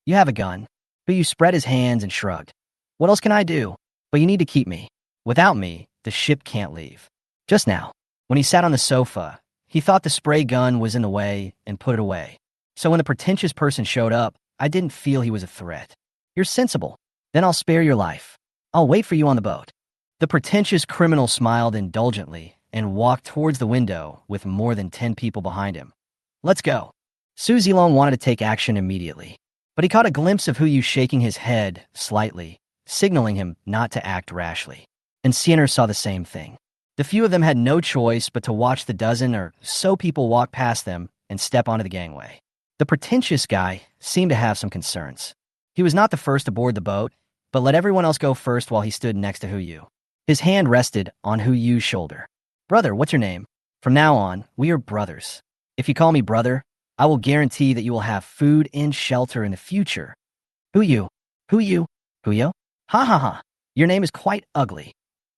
You have a gun. Hu Yu spread his hands and shrugged. What else can I do? But you need to keep me. Without me, the ship can't leave. Just now, when he sat on the sofa, he thought the spray gun was in the way and put it away. So when the pretentious person showed up, I didn't feel he was a threat. You're sensible. Then I'll spare your life. I'll wait for you on the boat. The pretentious criminal smiled indulgently and walked towards the window with more than 10 people behind him. Let's go. Su Zilong wanted to take action immediately, but he caught a glimpse of Hu Yu shaking his head slightly, signaling him not to act rashly. And Siener saw the same thing. The few of them had no choice but to watch the dozen or so people walk past them and step onto the gangway. The pretentious guy seemed to have some concerns. He was not the first aboard the boat, but let everyone else go first while he stood next to Hu Yu. His hand rested on Hu Yu's shoulder. Brother, what's your name? From now on, we are brothers. If you call me brother, I will guarantee that you will have food and shelter in the future. Hu Yu? Hu Yu? Hu Yu? Ha ha ha. Your name is quite ugly.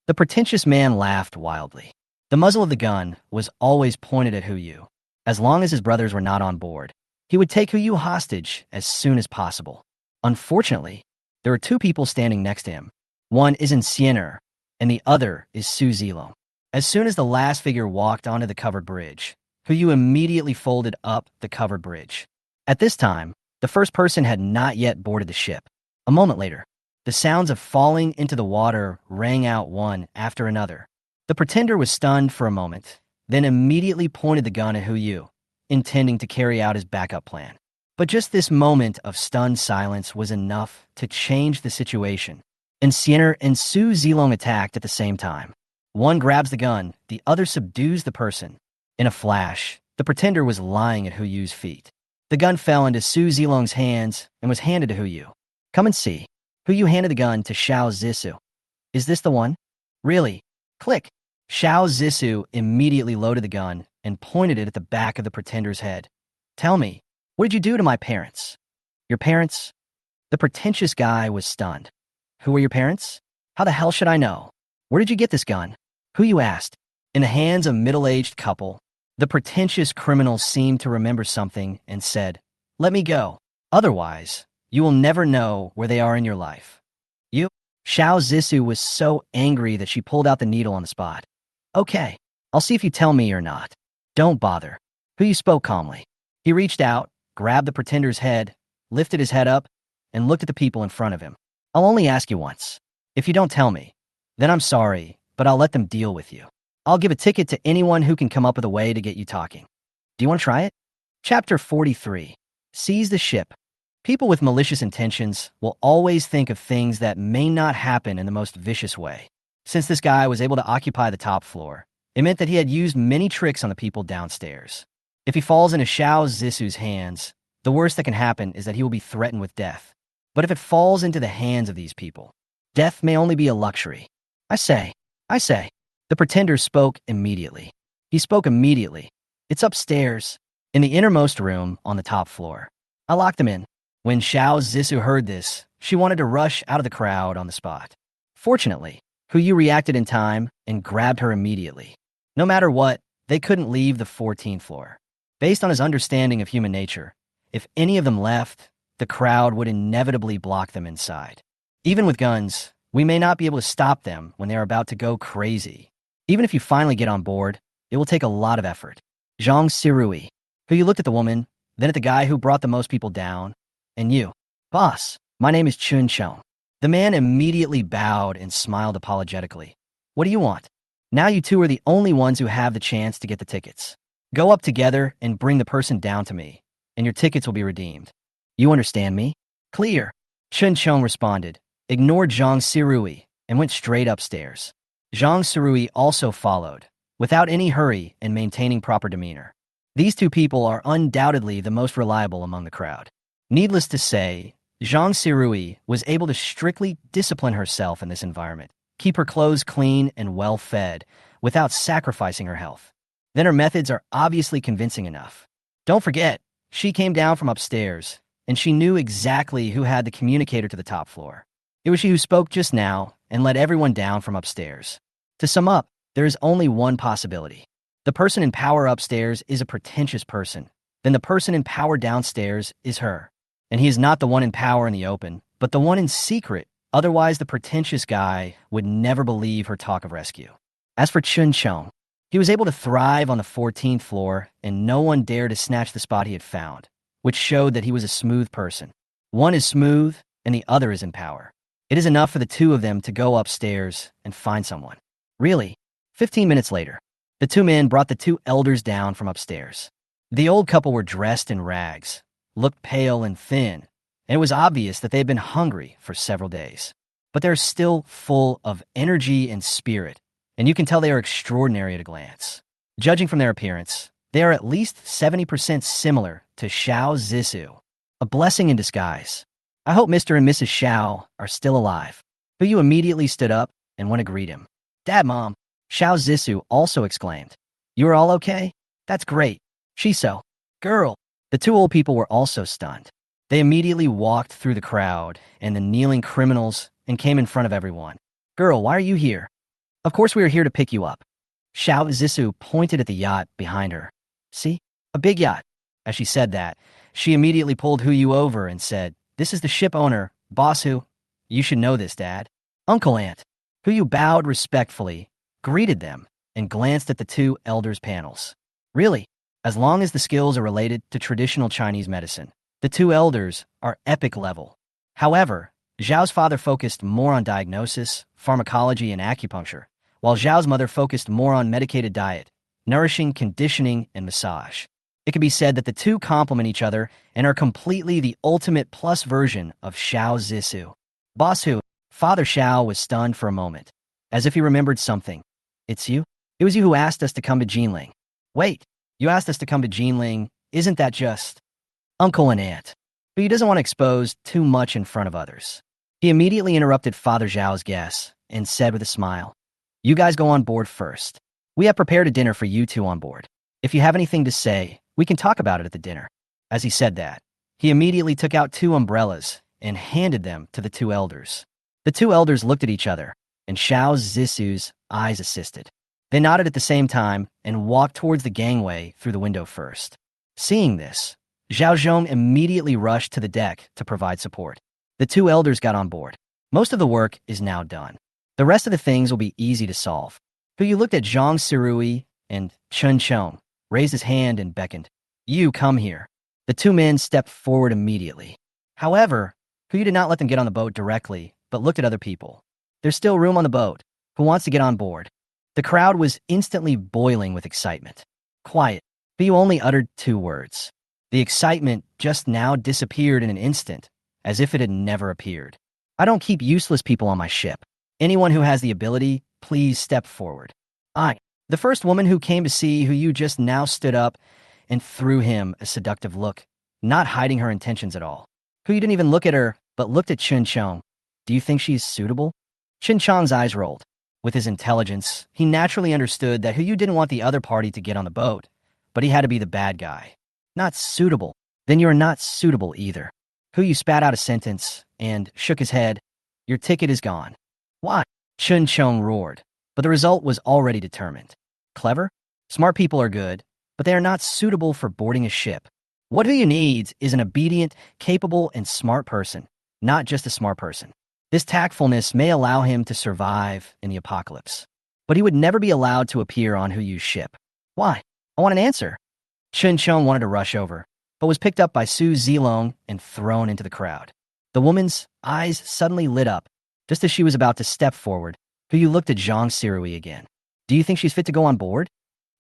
The pretentious man laughed wildly. The muzzle of the gun was always pointed at Hu Yu. As long as his brothers were not on board, he would take Hu Yu hostage as soon as possible. Unfortunately, there were two people standing next to him. One is Siener, and the other is Su Zilong. As soon as the last figure walked onto the covered bridge, Hu Yu immediately folded up the covered bridge. At this time, the first person had not yet boarded the ship. A moment later, the sounds of falling into the water rang out one after another. The pretender was stunned for a moment, then immediately pointed the gun at Hu Yu, intending to carry out his backup plan. But just this moment of stunned silence was enough to change the situation. And Siener and Su Zilong attacked at the same time. One grabs the gun, the other subdues the person. In a flash, the pretender was lying at Hu Yu's feet. The gun fell into Su Zilong's hands and was handed to Hu Yu. Come and see. Hu Yu handed the gun to Xiao Zisu. Is this the one? Really? Click. Xiao Zisu immediately loaded the gun and pointed it at the back of the pretender's head. Tell me, what did you do to my parents? Your parents? The pretentious guy was stunned. Who were your parents? How the hell should I know? Where did you get this gun? Hu Yu asked. In the hands of a middle-aged couple, the pretentious criminal seemed to remember something and said, Let me go. Otherwise, you will never know where they are in your life. You? Xiao Zisu was so angry that she pulled out the needle on the spot. Okay, I'll see if you tell me or not. Don't bother. Hu Yu spoke calmly. He reached out, grabbed the pretender's head, lifted his head up, and looked at the people in front of him. I'll only ask you once. If you don't tell me, then I'm sorry, but I'll let them deal with you. I'll give a ticket to anyone who can come up with a way to get you talking. Do you want to try it? Chapter 43. Seize the ship. People with malicious intentions will always think of things that may not happen in the most vicious way. Since this guy was able to occupy the top floor, it meant that he had used many tricks on the people downstairs. If he falls into Xiao Zisu's hands, the worst that can happen is that he will be threatened with death. But if it falls into the hands of these people, death may only be a luxury. I say. The pretender spoke immediately. He spoke immediately. It's upstairs, in the innermost room on the top floor. I locked him in. When Xiao Zisu heard this, she wanted to rush out of the crowd on the spot. Fortunately, Hu Yu reacted in time and grabbed her immediately. No matter what, they couldn't leave the 14th floor. Based on his understanding of human nature, if any of them left, the crowd would inevitably block them inside. Even with guns, we may not be able to stop them when they are about to go crazy. Even if you finally get on board, it will take a lot of effort. Zhang Sirui, Hu Yu looked at the woman, then at the guy who brought the most people down, and you. Boss, my name is Chun Chong. The man immediately bowed and smiled apologetically. What do you want? Now you two are the only ones who have the chance to get the tickets. Go up together and bring the person down to me, and your tickets will be redeemed. You understand me? Clear. Chun Chong responded, ignored Zhang Sirui, and went straight upstairs. Zhang Sirui also followed, without any hurry and maintaining proper demeanor. These two people are undoubtedly the most reliable among the crowd. Needless to say, Zhang Sirui was able to strictly discipline herself in this environment, keep her clothes clean and well-fed, without sacrificing her health. Then her methods are obviously convincing enough. Don't forget, she came down from upstairs, and she knew exactly who had the communicator to the top floor. It was she who spoke just now and led everyone down from upstairs. To sum up, there is only one possibility. The person in power upstairs is a pretentious person. Then the person in power downstairs is her. And he is not the one in power in the open, but the one in secret. Otherwise, the pretentious guy would never believe her talk of rescue. As for Chun Chong, he was able to thrive on the 14th floor, and no one dared to snatch the spot he had found, which showed that he was a smooth person. One is smooth, and the other is in power. It is enough for the two of them to go upstairs and find someone. Really? 15 minutes later, the two men brought the two elders down from upstairs. The old couple were dressed in rags, looked pale and thin, and it was obvious that they had been hungry for several days. But they're still full of energy and spirit, and you can tell they are extraordinary at a glance. Judging from their appearance, they are at least 70% similar to Xiao Zissou, a blessing in disguise. I hope Mr. and Mrs. Xiao are still alive. Yu immediately stood up and went to greet him. Dad, Mom, Xiao Zissou also exclaimed. You are all okay? That's great. Shiso. Girl. The two old people were also stunned. They immediately walked through the crowd and the kneeling criminals and came in front of everyone. Girl, why are you here? Of course we are here to pick you up. Xiao Zissou pointed at the yacht behind her. See? A big yacht. As she said that, she immediately pulled Yu over and said, This is the ship owner, Boss Hu. You should know this, Dad. Uncle Aunt. Yu bowed respectfully, greeted them, and glanced at the two elders' panels. Really, as long as the skills are related to traditional Chinese medicine, the two elders are epic level. However, Zhao's father focused more on diagnosis, pharmacology, and acupuncture, while Zhao's mother focused more on medicated diet, nourishing, conditioning, and massage. It can be said that the two complement each other and are completely the ultimate plus version of Xiao Zissou. Boss Hu, Father Xiao was stunned for a moment, as if he remembered something. It's you? It was you who asked us to come to Jinling. Wait, you asked us to come to Jinling, isn't that just Uncle and Aunt? But he doesn't want to expose too much in front of others. He immediately interrupted Father Zhao's guess and said with a smile, You guys go on board first. We have prepared a dinner for you two on board. If you have anything to say, we can talk about it at the dinner. As he said that, he immediately took out two umbrellas and handed them to the two elders. The two elders looked at each other, and Xiao Zissou's eyes assisted. They nodded at the same time and walked towards the gangway through the window first. Seeing this, Zhao Zhong immediately rushed to the deck to provide support. The two elders got on board. Most of the work is now done. The rest of the things will be easy to solve. Yu looked at Zhang Sirui and Chun Chong, raised his hand and beckoned. You come here. The two men stepped forward immediately. However, Yu did not let them get on the boat directly, but looked at other people. There's still room on the boat. Who wants to get on board? The crowd was instantly boiling with excitement. Quiet. Yu only uttered two words. The excitement just now disappeared in an instant, as if it had never appeared. I don't keep useless people on my ship. Anyone who has the ability, please step forward. The first woman who came to see Yu just now stood up and threw him a seductive look, not hiding her intentions at all. Yu didn't even look at her, but looked at Chun Chong. Do you think she's suitable? Chun Chong's eyes rolled. With his intelligence, he naturally understood that Yu didn't want the other party to get on the boat, but he had to be the bad guy. Not suitable. Then you're not suitable either. Yu spat out a sentence and shook his head. Your ticket is gone. Why? Chun Chong roared, but the result was already determined. Clever? Smart people are good, but they are not suitable for boarding a ship. What Yu needs is an obedient, capable, and smart person, not just a smart person. This tactfulness may allow him to survive in the apocalypse, but he would never be allowed to appear on Yu's ship. Why? I want an answer. Chun Chong wanted to rush over, but was picked up by Su Zilong and thrown into the crowd. The woman's eyes suddenly lit up. Just as she was about to step forward, Yu looked at Zhang Sirui again. Do you think she's fit to go on board?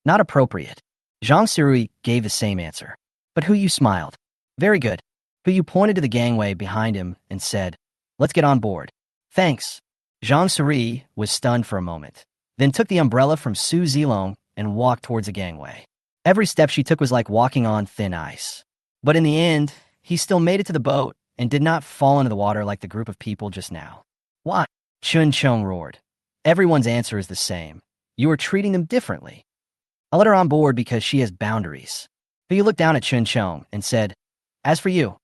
Not appropriate. Zhang Sirui gave the same answer, but Yu smiled. Very good. Yu pointed to the gangway behind him and said, Let's get on board. Thanks. Zhang Sirui was stunned for a moment, then took the umbrella from Su Zilong and walked towards the gangway. Every step she took was like walking on thin ice. But in the end, he still made it to the boat and did not fall into the water like the group of people just now. Why? Chun Chong roared. Everyone's answer is the same. You are treating them differently. I let her on board because she has boundaries. But you looked down at Chun Chong and said, As for you,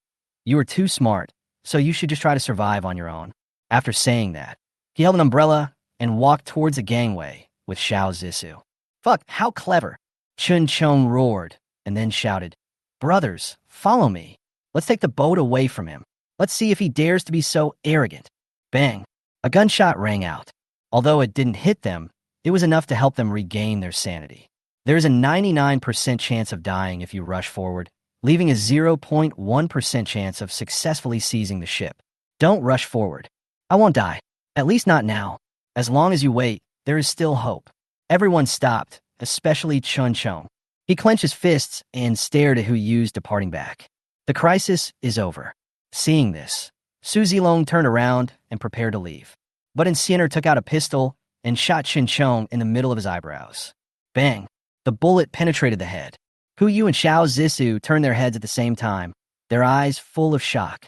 you are too smart, so you should just try to survive on your own. After saying that, he held an umbrella and walked towards the gangway with Xiao Zissou. Fuck, how clever. Chun Chong roared and then shouted, Brothers, follow me. Let's take the boat away from him. Let's see if he dares to be so arrogant. Bang. A gunshot rang out. Although it didn't hit them, it was enough to help them regain their sanity. There is a 99% chance of dying if you rush forward, leaving a 0.1% chance of successfully seizing the ship. Don't rush forward. I won't die. At least not now. As long as you wait, there is still hope. Everyone stopped, especially Chun Chong. He clenched his fists and stared at Hu Yu's departing back. The crisis is over. Seeing this, Su Zilong turned around and prepared to leave. But Xianer took out a pistol and shot Qin Chong in the middle of his eyebrows. Bang! The bullet penetrated the head. Hu Yu and Xiao Zissou turned their heads at the same time, their eyes full of shock.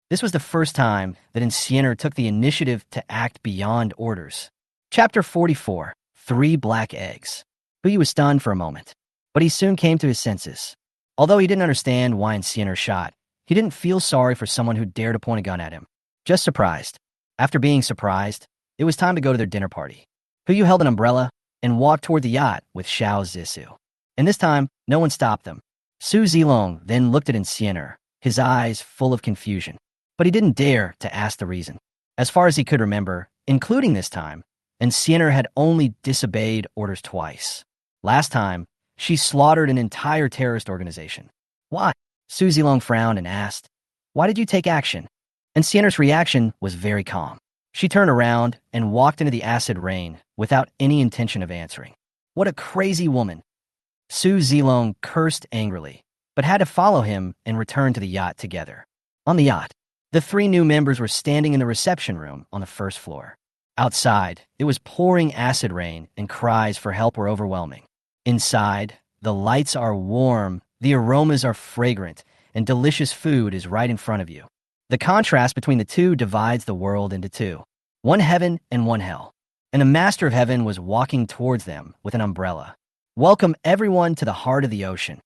This was the first time that Xianer took the initiative to act beyond orders. Chapter 44. 3 Black Eggs. Hu Yu was stunned for a moment, but he soon came to his senses. Although he didn't understand why Xianer shot, he didn't feel sorry for someone who dared to point a gun at him. Just surprised. After being surprised, it was time to go to their dinner party. Hu Yu held an umbrella and walked toward the yacht with Xiao Zissou. And this time, no one stopped them. Su Zilong then looked at Xianer, his eyes full of confusion. But he didn't dare to ask the reason. As far as he could remember, including this time, Xianer had only disobeyed orders twice. Last time, she slaughtered an entire terrorist organization. Why? Su Zilong frowned and asked, "Why did you take action?" Xianer's reaction was very calm. She turned around and walked into the acid rain without any intention of answering. What a crazy woman. Su Zilong cursed angrily, but had to follow him and return to the yacht together. On the yacht, the 3 new members were standing in the reception room on the first floor. Outside, it was pouring acid rain and cries for help were overwhelming. Inside, the lights are warm, the aromas are fragrant, and delicious food is right in front of you. The contrast between the two divides the world into 2. One heaven and one hell. And the master of heaven was walking towards them with an umbrella. Welcome everyone to the heart of the ocean.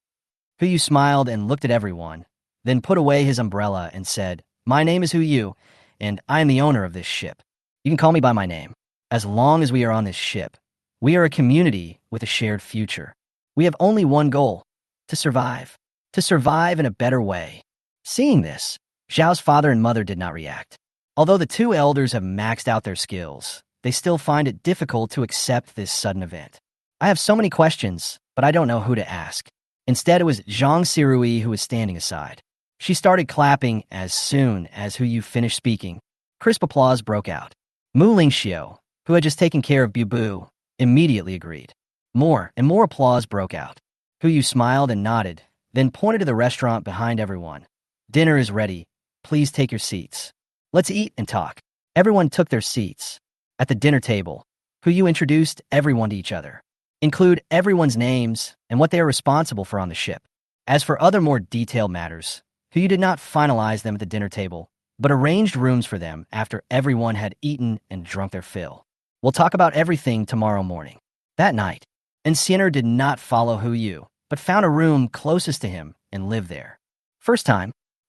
Hu Yu smiled and looked at everyone, then put away his umbrella and said, "My name is Hu Yu, and I am the owner of this ship. You can call me by my name. As long as we are on this ship, we are a community with a shared future. We have only one goal, to survive. To survive in a better way." Seeing this, Zhao's father and mother did not react. Although the 2 elders have maxed out their skills, they still find it difficult to accept this sudden event. I have so many questions, but I don't know who to ask. Instead, it was Zhang Sirui who was standing aside. She started clapping as soon as Hu Yu finished speaking. Crisp applause broke out. Mu Lingxiu, who had just taken care of Bu Bu, immediately agreed. More and more applause broke out. Hu Yu smiled and nodded, then pointed to the restaurant behind everyone. "Dinner is ready. Please take your seats. Let's eat and talk." Everyone took their seats. At the dinner table, Hu Yu introduced everyone to each other. Include everyone's names and what they are responsible for on the ship. As for other more detailed matters, Hu Yu did not finalize them at the dinner table, but arranged rooms for them after everyone had eaten and drunk their fill. "We'll talk about everything tomorrow morning." That night, Xianer did not follow Hu Yu, but found a room closest to him and lived there.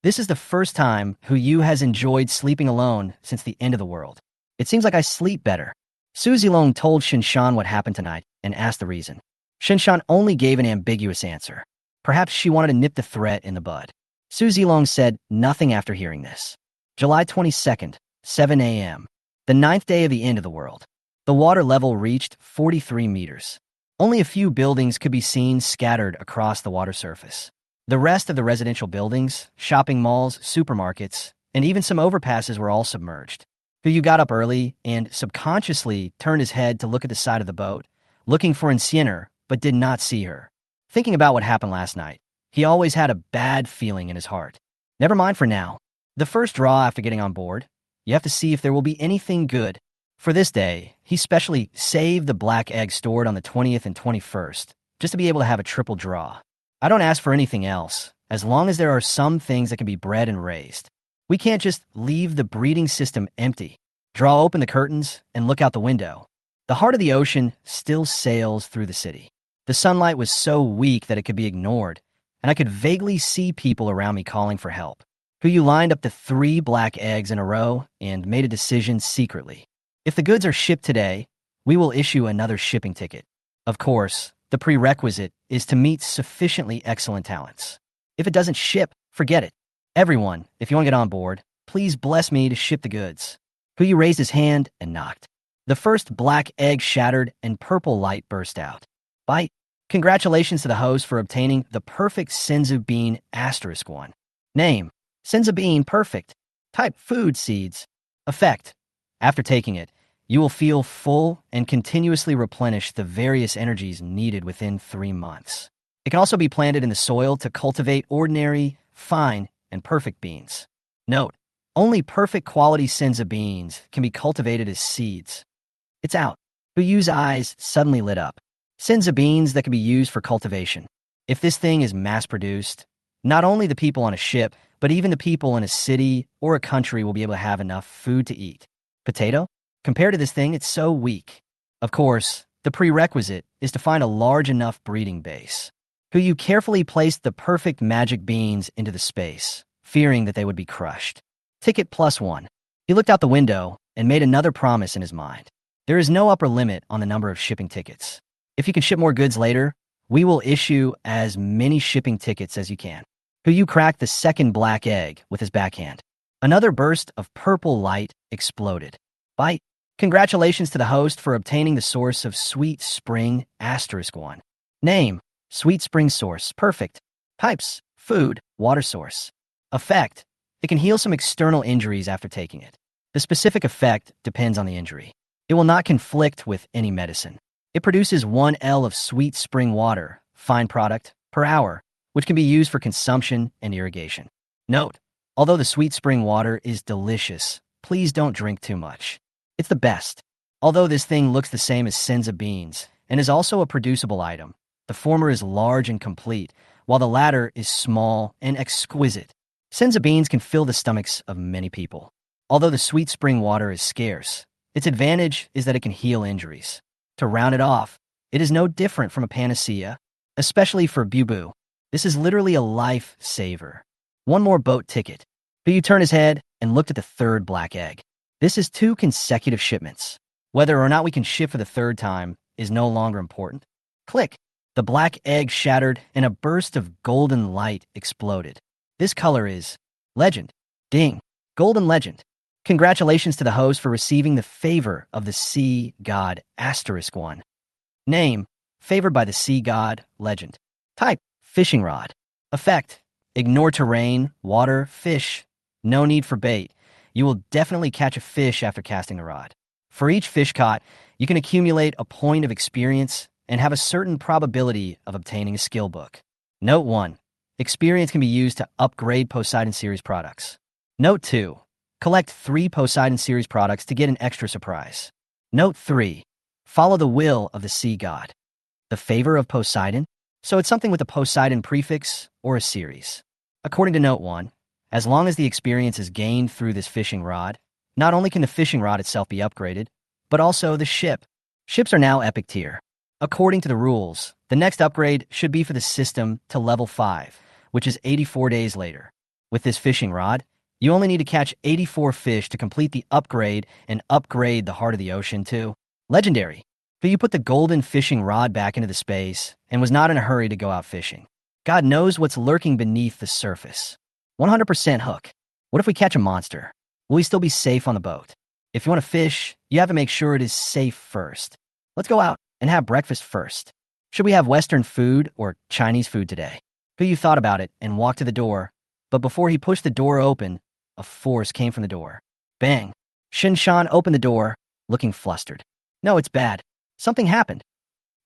This is the first time Hu Yu has enjoyed sleeping alone since the end of the world. "It seems like I sleep better." Su Zilong told Shinshan what happened tonight and asked the reason. Shinshan only gave an ambiguous answer. Perhaps she wanted to nip the threat in the bud. Su Zilong said nothing after hearing this. July 22nd, 7 a.m. The 9th day of the end of the world. The water level reached 43 meters. Only a few buildings could be seen scattered across the water surface. The rest of the residential buildings, shopping malls, supermarkets, and even some overpasses were all submerged. Hu Yu got up early and subconsciously turned his head to look at the side of the boat, looking for Xianer, but did not see her. Thinking about what happened last night, he always had a bad feeling in his heart. Never mind for now. The first draw after getting on board, you have to see if there will be anything good. For this day, he specially saved the black egg stored on the 20th and 21st, just to be able to have a triple draw. I don't ask for anything else, as long as there are some things that can be bred and raised. We can't just leave the breeding system empty. Draw open the curtains and look out the window. The heart of the ocean still sails through the city. The sunlight was so weak that it could be ignored, and I could vaguely see people around me calling for help. Hu Yu lined up the 3 black eggs in a row and made a decision secretly. If the goods are shipped today, we will issue another shipping ticket. Of course, the prerequisite is to meet sufficiently excellent talents. If it doesn't ship, forget it. Everyone, if you want to get on board, please bless me to ship the goods. Hu Yu raised his hand and knocked. The first black egg shattered and purple light burst out. Bite. Congratulations to the host for obtaining the perfect Senzu bean *1. Name: Senzu bean perfect. Type: food seeds. Effect. After taking it, you will feel full and continuously replenish the various energies needed within 3 months. It can also be planted in the soil to cultivate ordinary, fine, and perfect beans. Note, only perfect quality senza beans can be cultivated as seeds. It's out. Huyu's eyes suddenly lit up. Senza beans that can be used for cultivation. If this thing is mass-produced, not only the people on a ship, but even the people in a city or a country will be able to have enough food to eat. Potato? Compared to this thing, it's so weak. Of course, the prerequisite is to find a large enough breeding base. Huyu carefully placed the perfect magic beans into the space, fearing that they would be crushed. Ticket +1. He looked out the window and made another promise in his mind. There is no upper limit on the number of shipping tickets. If you can ship more goods later, we will issue as many shipping tickets as you can. Huyu cracked the second black egg with his backhand. Another burst of purple light exploded. Bite. Congratulations to the host for obtaining the source of Sweet Spring *1. Name, Sweet Spring Source, perfect. Types, food, water source. Effect, it can heal some external injuries after taking it. The specific effect depends on the injury. It will not conflict with any medicine. It produces 1 L of sweet spring water, fine product, per hour, which can be used for consumption and irrigation. Note, although the sweet spring water is delicious, please don't drink too much. It's the best. Although this thing looks the same as senza beans and is also a producible item, the former is large and complete, while the latter is small and exquisite. Senza beans can fill the stomachs of many people. Although the sweet spring water is scarce, its advantage is that it can heal injuries. To round it off, it is no different from a panacea, especially for Bubu. This is literally a life-saver. One more boat ticket. Bubu turned his head and looked at the third black egg. This is 2 consecutive shipments. Whether or not we can ship for the 3rd time is no longer important. Click. The black egg shattered and a burst of golden light exploded. This color is legend. Ding. Golden legend. Congratulations to the host for receiving the favor of the sea god *1. Name, favored by the sea god, legend. Type, fishing rod. Effect, ignore terrain, water, fish. No need for bait. You will definitely catch a fish after casting the rod. For each fish caught, you can accumulate a point of experience and have a certain probability of obtaining a skill book. Note 1. Experience can be used to upgrade Poseidon Series products. Note 2. Collect 3 Poseidon Series products to get an extra surprise. Note 3. Follow the will of the sea god. The favor of Poseidon? So it's something with a Poseidon prefix or a series. According to Note 1, as long as the experience is gained through this fishing rod, not only can the fishing rod itself be upgraded, but also the ship. Ships are now epic tier. According to the rules, the next upgrade should be for the system to level 5, which is 84 days later. With this fishing rod, you only need to catch 84 fish to complete the upgrade and upgrade the heart of the ocean to legendary. But you put the golden fishing rod back into the space and was not in a hurry to go out fishing. God knows what's lurking beneath the surface. 100% hook. What if we catch a monster? Will we still be safe on the boat? If you want to fish, you have to make sure it is safe first. Let's go out and have breakfast first. Should we have Western food or Chinese food today? Huyu thought about it and walked to the door, but before he pushed the door open, a force came from the door. Bang! Shinshan opened the door, looking flustered. No, it's bad. Something happened.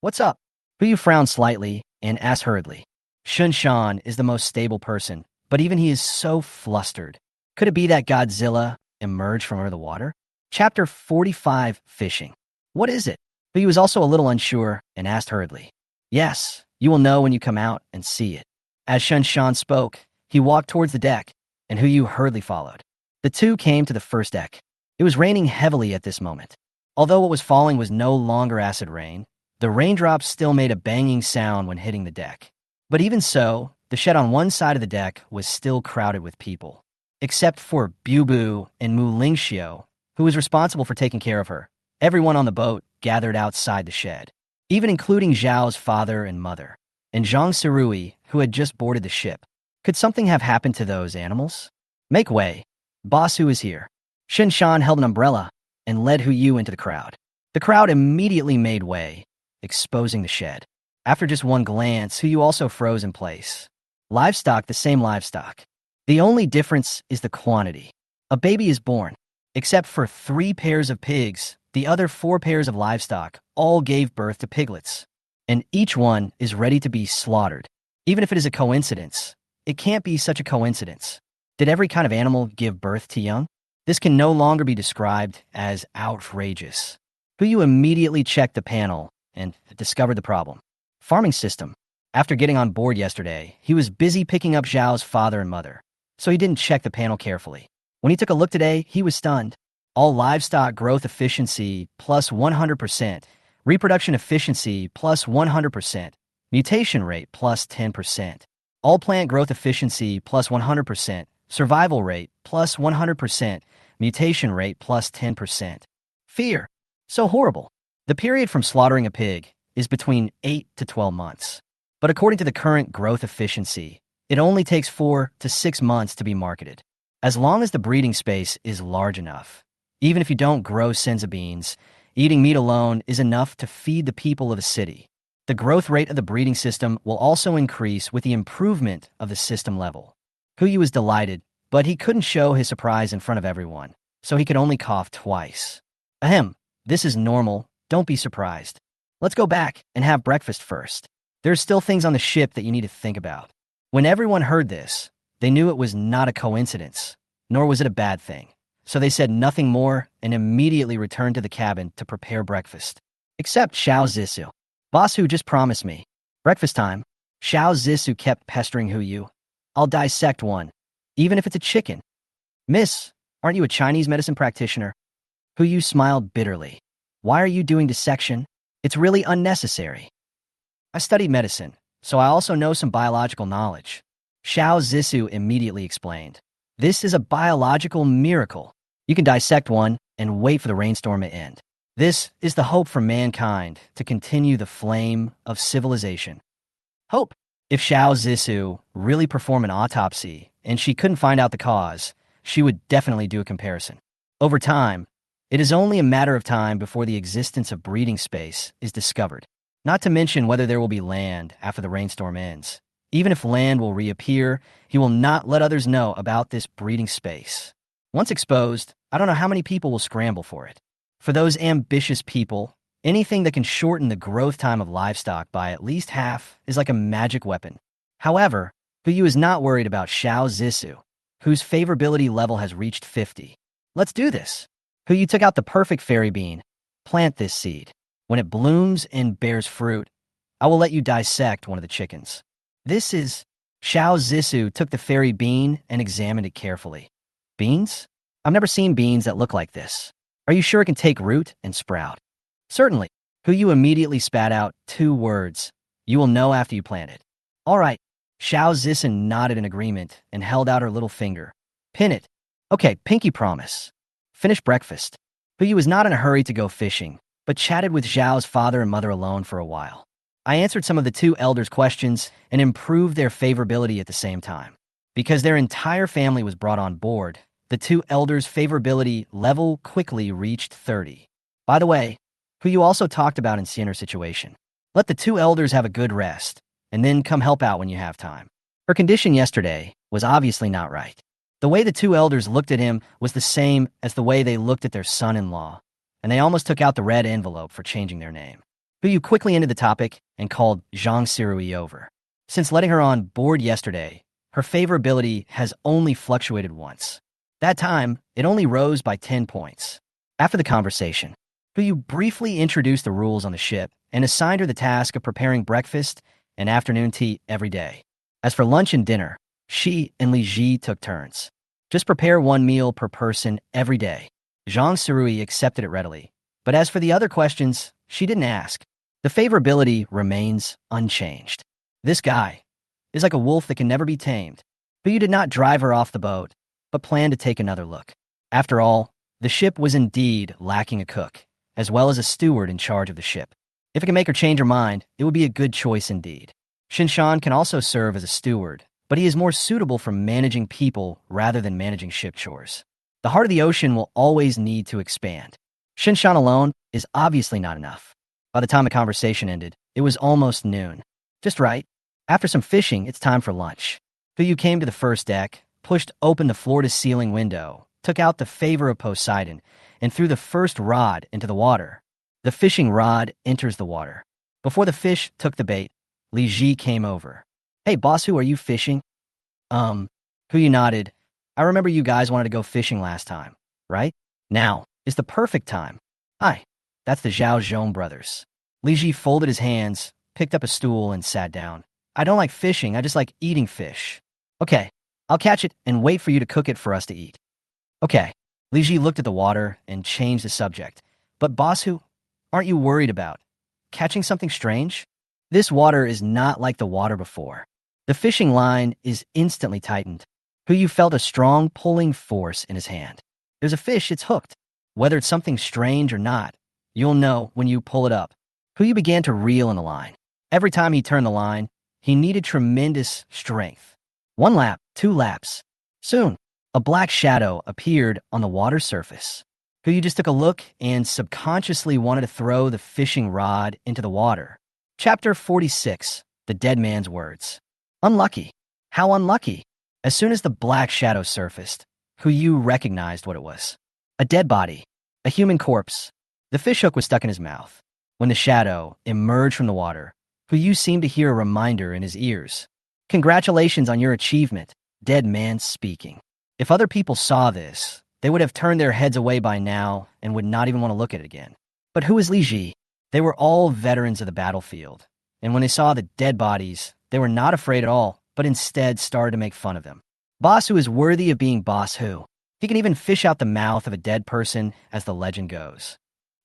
What's up? Huyu frowned slightly and asked hurriedly. Shinshan is the most stable person, but even he is so flustered. Could it be that Godzilla emerged from under the water? Chapter 45, Fishing. What is it? Huyu was also a little unsure and asked hurriedly. Yes, you will know when you come out and see it. As Shinshan spoke, he walked towards the deck, and Huyu hurriedly followed. The two came to the first deck. It was raining heavily at this moment. Although what was falling was no longer acid rain, the raindrops still made a banging sound when hitting the deck. But even so, the shed on one side of the deck was still crowded with people. Except for Bubu and Mu Lingxiu, who was responsible for taking care of her. Everyone on the boat gathered outside the shed, even including Zhao's father and mother, and Zhang Sirui, who had just boarded the ship. Could something have happened to those animals? Make way. Boss Hu is here. Shinshan held an umbrella and led Huyu into the crowd. The crowd immediately made way, exposing the shed. After just one glance, Huyu also froze in place. Livestock, the same livestock. The only difference is the quantity. A baby is born. Except for 3 pairs of pigs, the other 4 pairs of livestock all gave birth to piglets. And each one is ready to be slaughtered. Even if it is a coincidence, it can't be such a coincidence. Did every kind of animal give birth to young? This can no longer be described as outrageous. Huyu immediately checked the panel and discovered the problem. Farming system. After getting on board yesterday, he was busy picking up Zhao's father and mother, so he didn't check the panel carefully. When he took a look today, he was stunned. All livestock growth efficiency plus 100%, reproduction efficiency plus 100%, mutation rate plus 10%. All plant growth efficiency plus 100%, survival rate plus 100%, mutation rate plus 10%. Fear. So horrible. The period from slaughtering a pig is between 8 to 12 months. But according to the current growth efficiency, it only takes 4 to 6 months to be marketed. As long as the breeding space is large enough, even if you don't grow senza beans, eating meat alone is enough to feed the people of a city. The growth rate of the breeding system will also increase with the improvement of the system level. Huyu was delighted, but he couldn't show his surprise in front of everyone, so he could only cough twice. Ahem, this is normal, don't be surprised. Let's go back and have breakfast first. There's still things on the ship that you need to think about. When everyone heard this, they knew it was not a coincidence, nor was it a bad thing. So they said nothing more and immediately returned to the cabin to prepare breakfast. Except Xiao Zissou. Boss Hu just promised me. Breakfast time. Xiao Zissou kept pestering Huyu. I'll dissect one, even if it's a chicken. Miss, aren't you a Chinese medicine practitioner? Huyu smiled bitterly. Why are you doing dissection? It's really unnecessary. I studied medicine, so I also know some biological knowledge. Xiao Zissou immediately explained. This is a biological miracle. You can dissect one and wait for the rainstorm to end. This is the hope for mankind to continue the flame of civilization. Hope. If Xiao Zissou really performed an autopsy and she couldn't find out the cause, she would definitely do a comparison. Over time, it is only a matter of time before the existence of breeding space is discovered. Not to mention whether there will be land after the rainstorm ends. Even if land will reappear, he will not let others know about this breeding space. Once exposed, I don't know how many people will scramble for it. For those ambitious people, anything that can shorten the growth time of livestock by at least half is like a magic weapon. However, Huyu is not worried about Xiao Zissou, whose favorability level has reached 50. Let's do this. Huyu took out the perfect fairy bean. Plant this seed. When it blooms and bears fruit, I will let you dissect one of the chickens. This is... Xiao Zissou took the fairy bean and examined it carefully. Beans? I've never seen beans that look like this. Are you sure it can take root and sprout? Certainly. Huyu immediately spat out 2 words. You will know after you plant it. All right. Xiao Zissou nodded in agreement and held out her little finger. Pin it. Okay, pinky promise. Finish breakfast. Huyu was not in a hurry to go fishing, but chatted with Zhao's father and mother alone for a while. I answered some of the 2 elders' questions and improved their favorability at the same time. Because their entire family was brought on board, the 2 elders' favorability level quickly reached 30. By the way, Huyu also talked about in seeing her situation. Let the 2 elders have a good rest, and then come help out when you have time. Her condition yesterday was obviously not right. The way the 2 elders looked at him was the same as the way they looked at their son-in-law, and they almost took out the red envelope for changing their name. Huyu quickly ended the topic and called Zhang Sirui over. Since letting her on board yesterday, her favorability has only fluctuated once. That time, it only rose by 10 points. After the conversation, Huyu briefly introduced the rules on the ship and assigned her the task of preparing breakfast and afternoon tea every day. As for lunch and dinner, she and Li Ji took turns. Just prepare 1 meal per person every day. Zhang Sirui accepted it readily. But as for the other questions, she didn't ask. The favorability remains unchanged. This guy is like a wolf that can never be tamed. Huyu did not drive her off the boat, but planned to take another look. After all, the ship was indeed lacking a cook, as well as a steward in charge of the ship. If it can make her change her mind, it would be a good choice indeed. Shinshan can also serve as a steward, but he is more suitable for managing people rather than managing ship chores. The heart of the ocean will always need to expand. Shinshan alone is obviously not enough. By the time the conversation ended, it was almost noon. Just right. After some fishing, it's time for lunch. Huyu came to the first deck, pushed open the floor-to-ceiling window, took out the favor of Poseidon and threw the first rod into the water. The fishing rod enters the water. Before the fish took the bait, Li Ji came over. "Hey, boss, who are you fishing?" Who you nodded. "I remember you guys wanted to go fishing last time, right? Now is the perfect time." "Hi, that's the Zhao Zhong brothers." Li Ji folded his hands, picked up a stool, and sat down. "I don't like fishing, I just like eating fish." "Okay, I'll catch it and wait for you to cook it for us to eat." "Okay." Li Ji looked at the water and changed the subject. "But boss, who aren't you worried about catching something strange? This water is not like the water before." The fishing line is instantly tightened. Who you felt a strong pulling force in his hand. "There's a fish, it's hooked. Whether it's something strange or not, you'll know when you pull it up." Who you began to reel in the line. Every time he turned the line, he needed tremendous strength. 1 lap, 2 laps. Soon, a black shadow appeared on the water surface. Who you just took a look and subconsciously wanted to throw the fishing rod into the water. Chapter 46, The Dead Man's Words. Unlucky. How unlucky. As soon as the black shadow surfaced, Who you recognized what it was. A dead body. A human corpse. The fishhook was stuck in his mouth. When the shadow emerged from the water, Who you seemed to hear a reminder in his ears. "Congratulations on your achievement," dead man speaking. If other people saw this, they would have turned their heads away by now and would not even want to look at it again. But who is Li Ji? They were all veterans of the battlefield, and when they saw the dead bodies, they were not afraid at all, but instead started to make fun of them. Boss Who is worthy of being Boss Who. He can even fish out the mouth of a dead person, as the legend goes.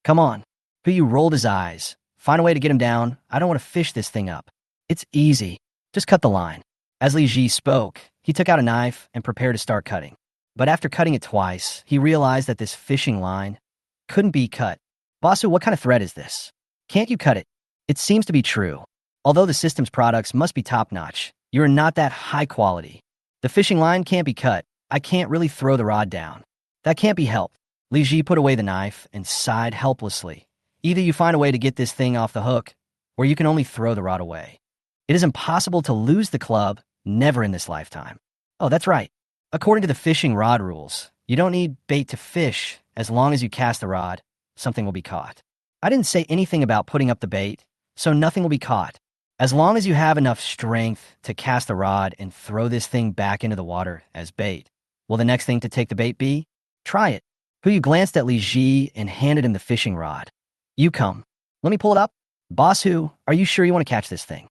"Come on." Who you rolled his eyes. "Find a way to get him down. I don't want to fish this thing up." "It's easy. Just cut the line." As Li Ji spoke, he took out a knife and prepared to start cutting. But after cutting it twice, he realized that this fishing line couldn't be cut. "Boss Who, what kind of thread is this? Can't you cut it?" "It seems to be true. Although the system's products must be top-notch, you're not that high quality. The fishing line can't be cut. I can't really throw the rod down. That can't be helped." Li Ji put away the knife and sighed helplessly. "Either you find a way to get this thing off the hook, or you can only throw the rod away. It is impossible to lose the club, never in this lifetime." "Oh, that's right. According to the fishing rod rules, you don't need bait to fish. As long as you cast the rod, something will be caught." "I didn't say anything about putting up the bait, so nothing will be caught. As long as you have enough strength to cast the rod and throw this thing back into the water as bait. Will the next thing to take the bait be? Try it." Who you glanced at Li Ji and handed him the fishing rod. "You come. Let me pull it up." "Boss Who, are you sure you want to catch this thing?"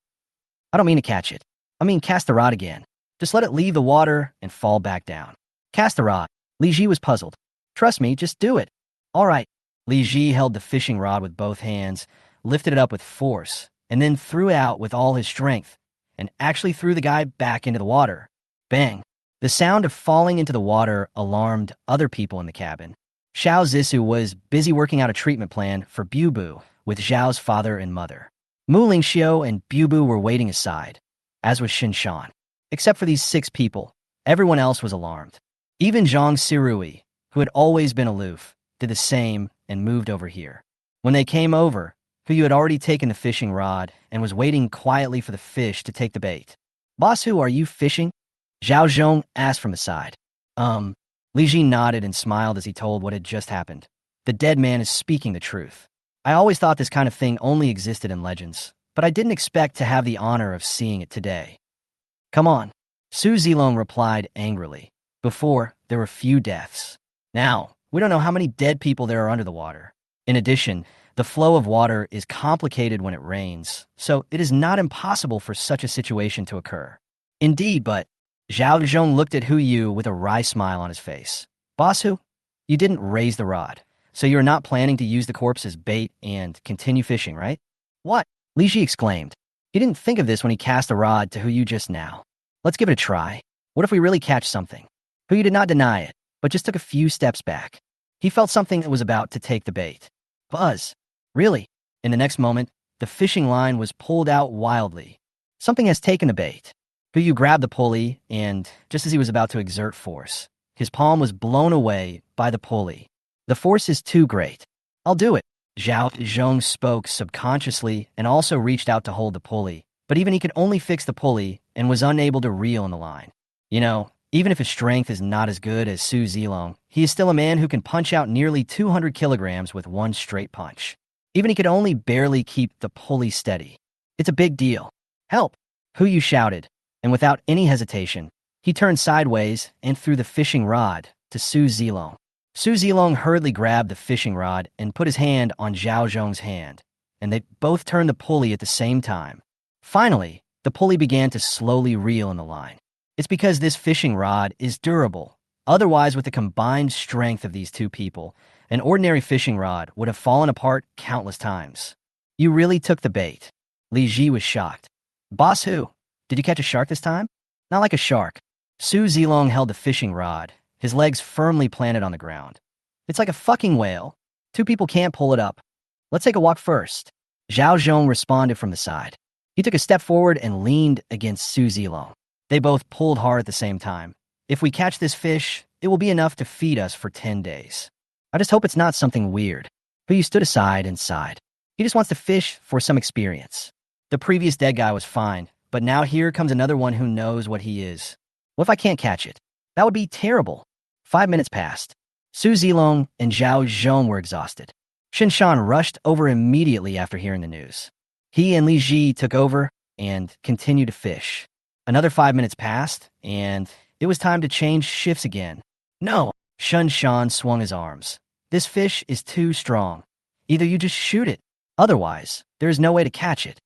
"I don't mean to catch it. I mean cast the rod again. Just let it leave the water and fall back down." "Cast the rod." Li Ji was puzzled. "Trust me, just do it." "All right." Li Ji held the fishing rod with both hands, lifted it up with force, and then threw it out with all his strength, and actually threw the guy back into the water. Bang! The sound of falling into the water alarmed other people in the cabin. Xiao Zissou was busy working out a treatment plan for Bubu with Zhao's father and mother. Mu Lingxiu and Bubu were waiting aside, as was Shin Shan. Except for these 6 people, everyone else was alarmed. Even Zhang Sirui, who had always been aloof, did the same and moved over here. When they came over, Who had already taken the fishing rod and was waiting quietly for the fish to take the bait. "Boss Who, are you fishing?" Zhao Zhong asked from the side. Li Ji nodded and smiled as he told what had just happened. "The dead man is speaking the truth. I always thought this kind of thing only existed in legends, but I didn't expect to have the honor of seeing it today." "Come on," Su Zilong replied angrily. "Before, there were few deaths. Now, we don't know how many dead people there are under the water. In addition, the flow of water is complicated when it rains, so it is not impossible for such a situation to occur." "Indeed, but..." Zhao Zhong looked at Hu Yu with a wry smile on his face. "Boss Who, you didn't raise the rod, so you're not planning to use the corpse as bait and continue fishing, right?" "What?" Li Ji exclaimed. He didn't think of this when he cast the rod to Hu Yu just now. "Let's give it a try. What if we really catch something?" Hu Yu did not deny it, but just took a few steps back. He felt something that was about to take the bait. Buzz. Really? In the next moment, the fishing line was pulled out wildly. Something has taken the bait. Hu Yu grabbed the pulley, and just as he was about to exert force, his palm was blown away by the pulley. "The force is too great. I'll do it." Zhao Zhong spoke subconsciously and also reached out to hold the pulley, but even he could only fix the pulley and was unable to reel in the line. You know, Even if his strength is not as good as Su Zilong, he is still a man who can punch out nearly 200 kilograms with one straight punch. Even he could only barely keep the pulley steady. It's a big deal. Help! Hu Yu shouted, and without any hesitation, he turned sideways and threw the fishing rod to Su Zilong. Su Zilong hurriedly grabbed the fishing rod and put his hand on Zhao Zhong's hand, and they both turned the pulley at the same time. Finally, the pulley began to slowly reel in the line. It's because this fishing rod is durable. Otherwise, with the combined strength of these two people, an ordinary fishing rod would have fallen apart countless times. You really took the bait. Li Ji was shocked. Boss Hu, did you catch a shark this time? Not like a shark. Su Zilong held the fishing rod, his legs firmly planted on the ground. It's like a fucking whale. Two people can't pull it up. Let's take a walk first. Zhao Zhong responded from the side. He took a step forward and leaned against Su Zilong. They both pulled hard at the same time. If we catch this fish, it will be enough to feed us for 10 days. I just hope it's not something weird. Hu Yu stood aside and sighed. He just wants to fish for some experience. The previous dead guy was fine, but now here comes another one who knows what he is. What if I can't catch it? That would be terrible. 5 minutes passed. Su Zilong and Zhao Zhong were exhausted. Shen Shan rushed over immediately after hearing the news. He and Li Ji took over and continued to fish. Another 5 minutes passed, and it was time to change shifts again. No, Shen Shan swung his arms. This fish is too strong. Either you just shoot it, otherwise, there is no way to catch it.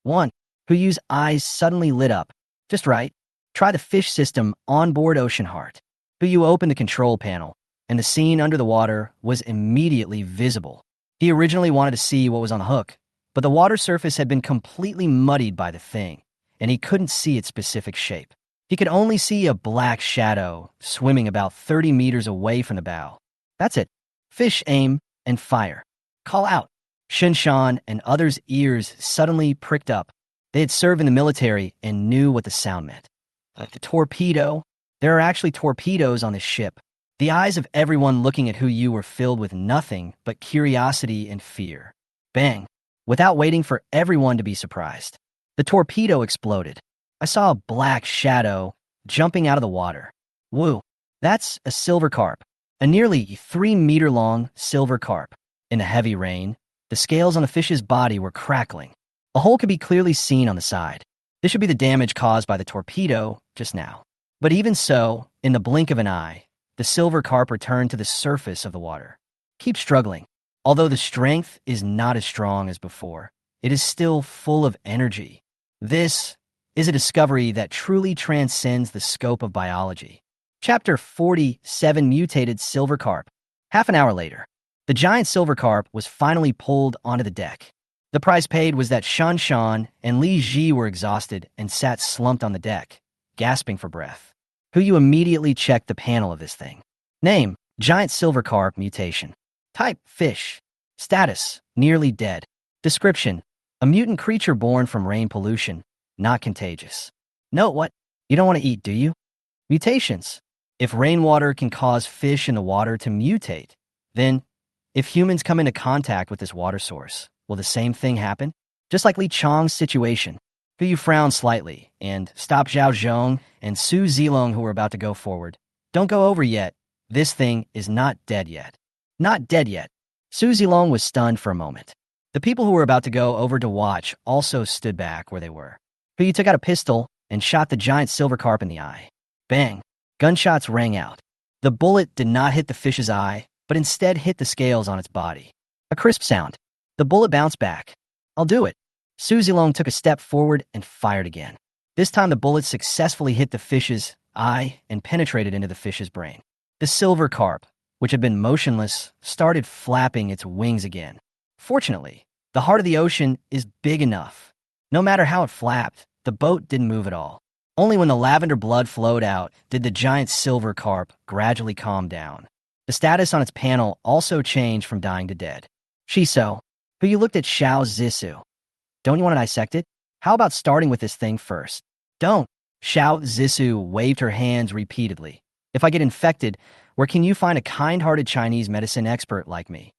One, Hu Yu's eyes suddenly lit up. Just right. Try the fish system on board Ocean Heart. Hu Yu opened the control panel, and the scene under the water was immediately visible. He originally wanted to see what was on the hook, but the water surface had been completely muddied by the thing, and he couldn't see its specific shape. He could only see a black shadow swimming about 30 meters away from the bow. That's it. Fish, aim, and fire. Call out. Shen Shan and others' ears suddenly pricked up. They had served in the military and knew what the sound meant. The torpedo. There are actually torpedoes on this ship. The eyes of everyone looking at Hu Yu were filled with nothing but curiosity and fear. Bang. Without waiting for everyone to be surprised, the torpedo exploded. I saw a black shadow jumping out of the water. Woo. That's a silver carp. A nearly 3-meter-long silver carp. In the heavy rain, the scales on the fish's body were crackling. A hole could be clearly seen on the side. This should be the damage caused by the torpedo just now. But even so, in the blink of an eye, the silver carp returned to the surface of the water. Keep struggling. Although the strength is not as strong as before, it is still full of energy. This is a discovery that truly transcends the scope of biology. Chapter 47, Mutated Silver Carp. Half an hour later, the giant silver carp was finally pulled onto the deck. The price paid was that Shan Shan and Li Ji were exhausted and sat slumped on the deck, gasping for breath. Hu Yu immediately checked the panel of this thing. Name, giant silver carp mutation. Type, fish. Status, nearly dead. Description, a mutant creature born from rain pollution, not contagious. Note what? You don't want to eat, do you? Mutations. If rainwater can cause fish in the water to mutate, then if humans come into contact with this water source, will the same thing happen? Just like Li Chang's situation. Hu Yu frowned slightly and stopped Zhao Zhong and Su Zilong who were about to go forward. Don't go over yet. This thing is not dead yet. Not dead yet. Su Zilong was stunned for a moment. The people who were about to go over to watch also stood back where they were. Hu Yu took out a pistol and shot the giant silver carp in the eye. Bang! Gunshots rang out. The bullet did not hit the fish's eye, but instead hit the scales on its body. A crisp sound. The bullet bounced back. I'll do it. Su Zilong took a step forward and fired again. This time the bullet successfully hit the fish's eye and penetrated into the fish's brain. The silver carp, which had been motionless, started flapping its wings again. Fortunately, the heart of the ocean is big enough. No matter how it flapped, the boat didn't move at all. Only when the lavender blood flowed out did the giant silver carp gradually calm down. The status on its panel also changed from dying to dead. Shiso, who you looked at Xiao Zissou. Don't you want to dissect it? How about starting with this thing first? Don't. Xiao Zissou waved her hands repeatedly. If I get infected, where can you find a kind-hearted Chinese medicine expert like me?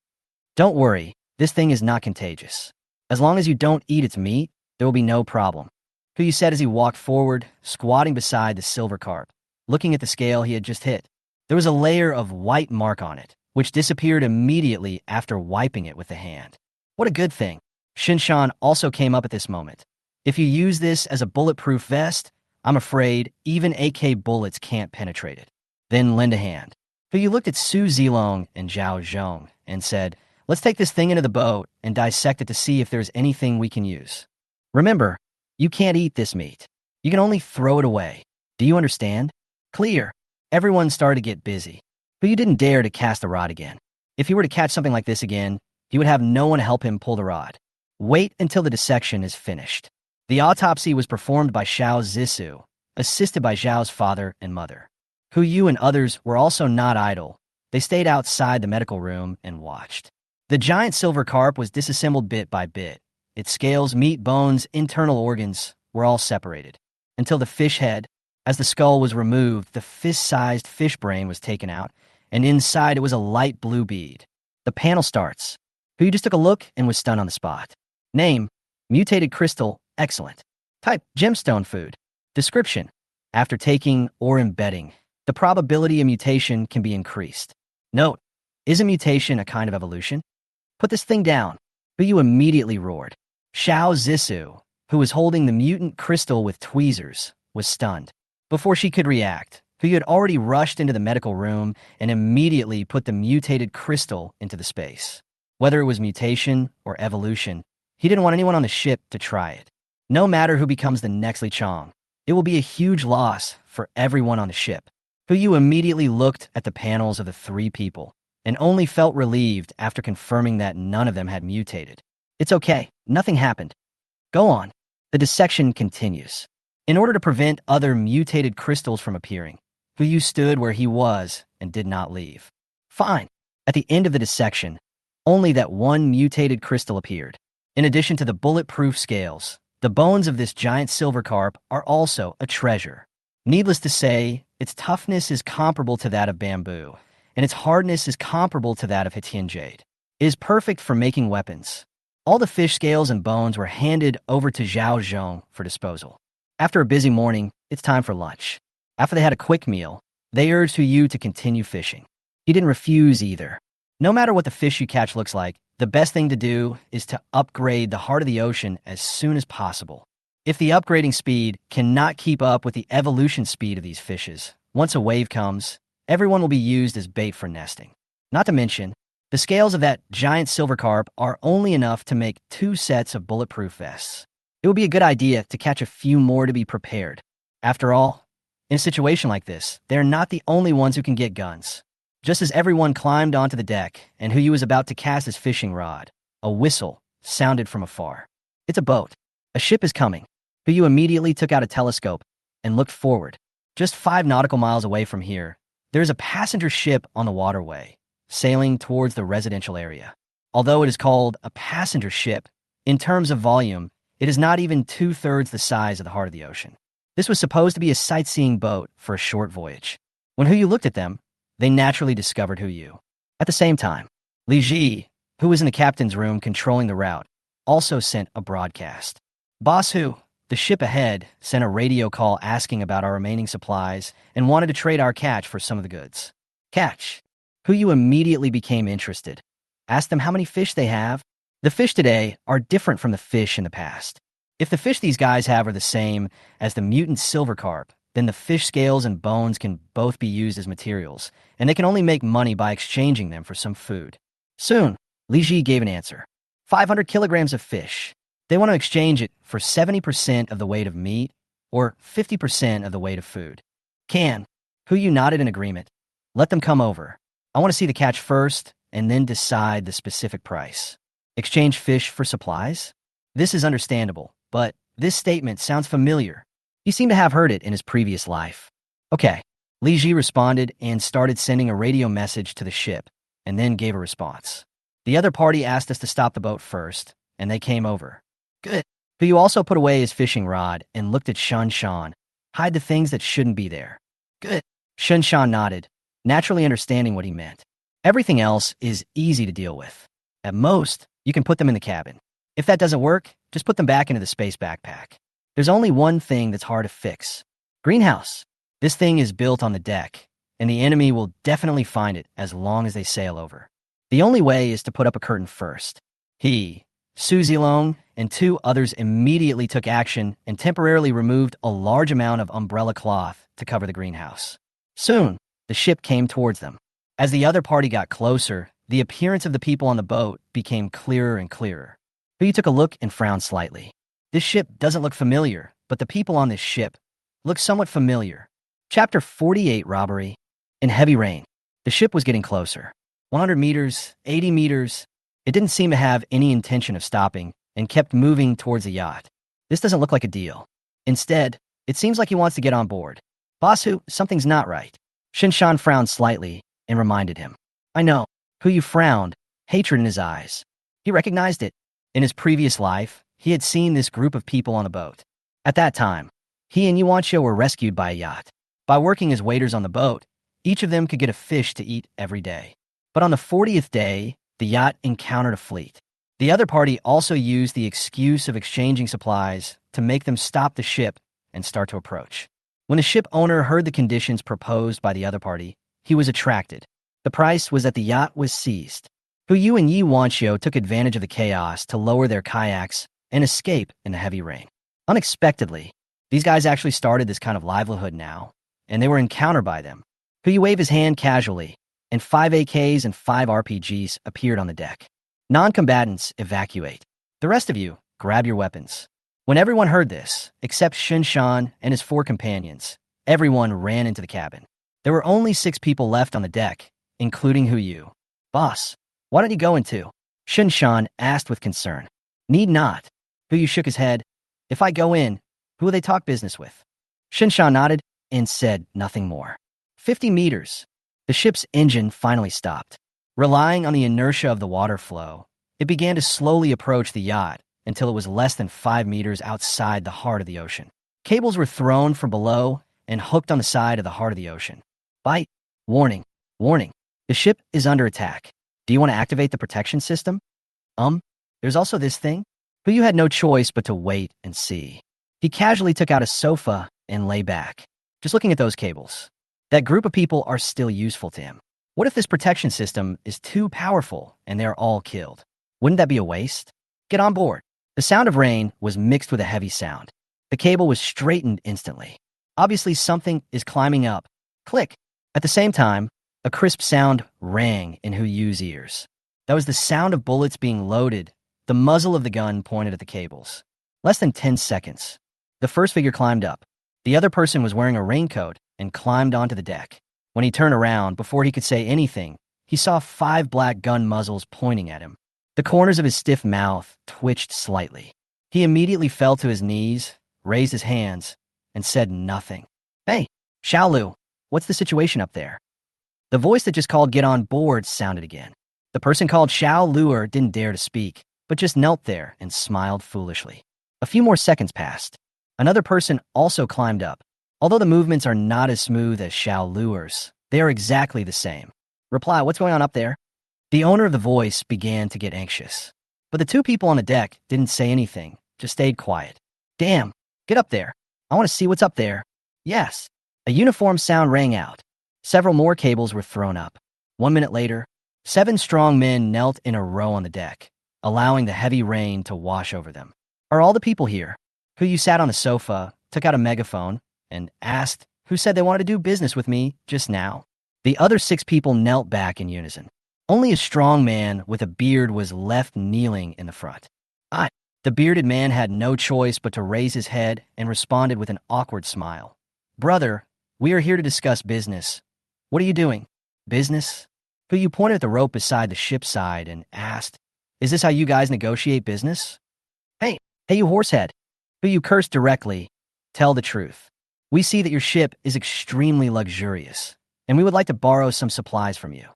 Don't worry, this thing is not contagious. As long as you don't eat its meat, there will be no problem. Hu Yu said as he walked forward, squatting beside the silver carp. looking at the scale he had just hit. There was a layer of white mark on it, which disappeared immediately after wiping it with the hand. What a good thing. Shinshan also came up at this moment. If you use this as a bulletproof vest, I'm afraid even AK bullets can't penetrate it. Then lend a hand. So you looked at Su Zilong and Zhao Zhong and said, let's take this thing into the boat and dissect it to see if there's anything we can use. Remember, you can't eat this meat. You can only throw it away. Do you understand? Clear. Everyone started to get busy. But you didn't dare to cast the rod again. If he were to catch something like this again, he would have no one help him pull the rod. Wait until the dissection is finished. The autopsy was performed by Xiao Zissou, assisted by Zhao's father and mother. Hu Yu and others were also not idle. They stayed outside the medical room and watched. The giant silver carp was disassembled bit by bit. Its scales, meat, bones, internal organs were all separated. Until the fish head, as the skull was removed, the fist-sized fish brain was taken out, and inside it was a light blue bead. The panel starts. Hu Yu just took a look and was stunned on the spot. Name, mutated crystal, excellent. Type, gemstone food. Description, after taking or embedding, the probability of mutation can be increased. Note, is a mutation a kind of evolution? Put this thing down. Hu Yu immediately roared. Xiao Zissou, who was holding the mutant crystal with tweezers, was stunned. Before she could react, Hu Yu had already rushed into the medical room and immediately put the mutated crystal into the space. Whether it was mutation or evolution, he didn't want anyone on the ship to try it. No matter who becomes the next Li Chong, it will be a huge loss for everyone on the ship. Hu Yu immediately looked at the panels of the three people and only felt relieved after confirming that none of them had mutated. It's okay, nothing happened. Go on. The dissection continues. In order to prevent other mutated crystals from appearing, Hu Yu stood where he was and did not leave. Fine. At the end of the dissection, only that one mutated crystal appeared. In addition to the bulletproof scales, the bones of this giant silver carp are also a treasure. Needless to say, its toughness is comparable to that of bamboo, and its hardness is comparable to that of Hitian jade. It is perfect for making weapons. All the fish scales and bones were handed over to Zhao Zhong for disposal. After a busy morning, it's time for lunch. After they had a quick meal, they urged Hu Yu to continue fishing. He didn't refuse either. No matter what the fish you catch looks like, the best thing to do is to upgrade the heart of the ocean as soon as possible. If the upgrading speed cannot keep up with the evolution speed of these fishes, once a wave comes, everyone will be used as bait for nesting. Not to mention, the scales of that giant silver carp are only enough to make 2 sets of bulletproof vests. It would be a good idea to catch a few more to be prepared. After all, in a situation like this, they're not the only ones who can get guns. Just as everyone climbed onto the deck and Hu Yu was about to cast his fishing rod, a whistle sounded from afar. It's a boat. A ship is coming. Hu Yu immediately took out a telescope and looked forward. Just 5 nautical miles away from here, there's a passenger ship on the waterway, sailing towards the residential area. Although it is called a passenger ship, in terms of volume, it is not even 2/3 the size of the heart of the ocean. This was supposed to be a sightseeing boat for a short voyage. When Hu Yu looked at them, they naturally discovered Hu Yu. At the same time, Li Ji, who was in the captain's room controlling the route, also sent a broadcast. Boss Hu, the ship ahead, sent a radio call asking about our remaining supplies and wanted to trade our catch for some of the goods. Catch. Hu Yu immediately became interested. Asked them how many fish they have. The fish today are different from the fish in the past. If the fish these guys have are the same as the mutant silver carp, then the fish scales and bones can both be used as materials, and they can only make money by exchanging them for some food. Soon, Li Ji gave an answer. 500 kilograms of fish. They want to exchange it for 70% of the weight of meat or 50% of the weight of food. Can. Hu Yu nodded in agreement. Let them come over. I want to see the catch first and then decide the specific price. Exchange fish for supplies? This is understandable, but this statement sounds familiar. You seem to have heard it in his previous life. Okay. Li Ji responded and started sending a radio message to the ship, and then gave a response. The other party asked us to stop the boat first, and they came over. Good. Hu Yu also put away his fishing rod and looked at Shun Shan. Hide the things that shouldn't be there. Good. Shun Shan nodded, naturally understanding what he meant. Everything else is easy to deal with. At most, you can put them in the cabin. If that doesn't work, just put them back into the space backpack. There's only one thing that's hard to fix. Greenhouse. This thing is built on the deck, and the enemy will definitely find it as long as they sail over. The only way is to put up a curtain first. He, Susie Long, and two others immediately took action and temporarily removed a large amount of umbrella cloth to cover the greenhouse. Soon, the ship came towards them. As the other party got closer, the appearance of the people on the boat became clearer and clearer. He took a look and frowned slightly. This ship doesn't look familiar, but the people on this ship look somewhat familiar. Chapter 48, Robbery. In heavy rain, the ship was getting closer. 100 meters, 80 meters. It didn't seem to have any intention of stopping and kept moving towards the yacht. This doesn't look like a deal. Instead, it seems like he wants to get on board. Basu, something's not right. Shinshan frowned slightly and reminded him. I know. Hu frowned, hatred in his eyes. He recognized it. In his previous life, he had seen this group of people on a boat. At that time, he and Yuanxio were rescued by a yacht. By working as waiters on the boat, each of them could get a fish to eat every day. But on the 40th day, the yacht encountered a fleet. The other party also used the excuse of exchanging supplies to make them stop the ship and start to approach. When the ship owner heard the conditions proposed by the other party, he was attracted. The price was that the yacht was seized. Hu and Yi Wanxiu took advantage of the chaos to lower their kayaks and escape in the heavy rain. Unexpectedly, these guys actually started this kind of livelihood now, and they were encountered by them. Hu waved his hand casually, and 5 AKs and 5 RPGs appeared on the deck. Non-combatants evacuate. The rest of you, grab your weapons. When everyone heard this, except Shinshan and his 4 companions, everyone ran into the cabin. There were only 6 people left on the deck, including Hu. Boss, why don't you go into? Shinshan asked with concern. Need not. Hu shook his head. If I go in, who will they talk business with? Shinshan nodded and said nothing more. 50 meters. The ship's engine finally stopped. Relying on the inertia of the water flow, it began to slowly approach the yacht until it was less than 5 meters outside the heart of the ocean. Cables were thrown from below and hooked on the side of the heart of the ocean. Bite. Warning. Warning. The ship is under attack. Do you want to activate the protection system? There's also this thing. But you had no choice but to wait and see. He casually took out a sofa and lay back, just looking at those cables. That group of people are still useful to him. What if this protection system is too powerful and they're all killed? Wouldn't that be a waste? Get on board. The sound of rain was mixed with a heavy sound. The cable was straightened instantly. Obviously something is climbing up. Click. At the same time, a crisp sound rang in Huyu's ears. That was the sound of bullets being loaded, the muzzle of the gun pointed at the cables. Less than 10 seconds. The first figure climbed up. The other person was wearing a raincoat and climbed onto the deck. When he turned around, before he could say anything, he saw 5 black gun muzzles pointing at him. The corners of his stiff mouth twitched slightly. He immediately fell to his knees, raised his hands, and said nothing. Hey, Xiaolu, what's the situation up there? The voice that just called get on board sounded again. The person called Xiao Luer didn't dare to speak, but just knelt there and smiled foolishly. A few more seconds passed. Another person also climbed up. Although the movements are not as smooth as Xiao Luer's, they are exactly the same. Reply, what's going on up there? The owner of the voice began to get anxious. But the 2 people on the deck didn't say anything, just stayed quiet. Damn, get up there. I want to see what's up there. Yes. A uniform sound rang out. Several more cables were thrown up. 1 minute later, 7 strong men knelt in a row on the deck, allowing the heavy rain to wash over them. Are all the people here? Hu sat on the sofa, took out a megaphone, and asked who said they wanted to do business with me just now. The other 6 people knelt back in unison. Only a strong man with a beard was left kneeling in the front. The bearded man had no choice but to raise his head and responded with an awkward smile. Brother, we are here to discuss business. What are you doing? Business? Hu pointed at the rope beside the ship's side and asked, is this how you guys negotiate business? Hey, you horsehead. Hu cursed directly. Tell the truth. We see that your ship is extremely luxurious, and we would like to borrow some supplies from you.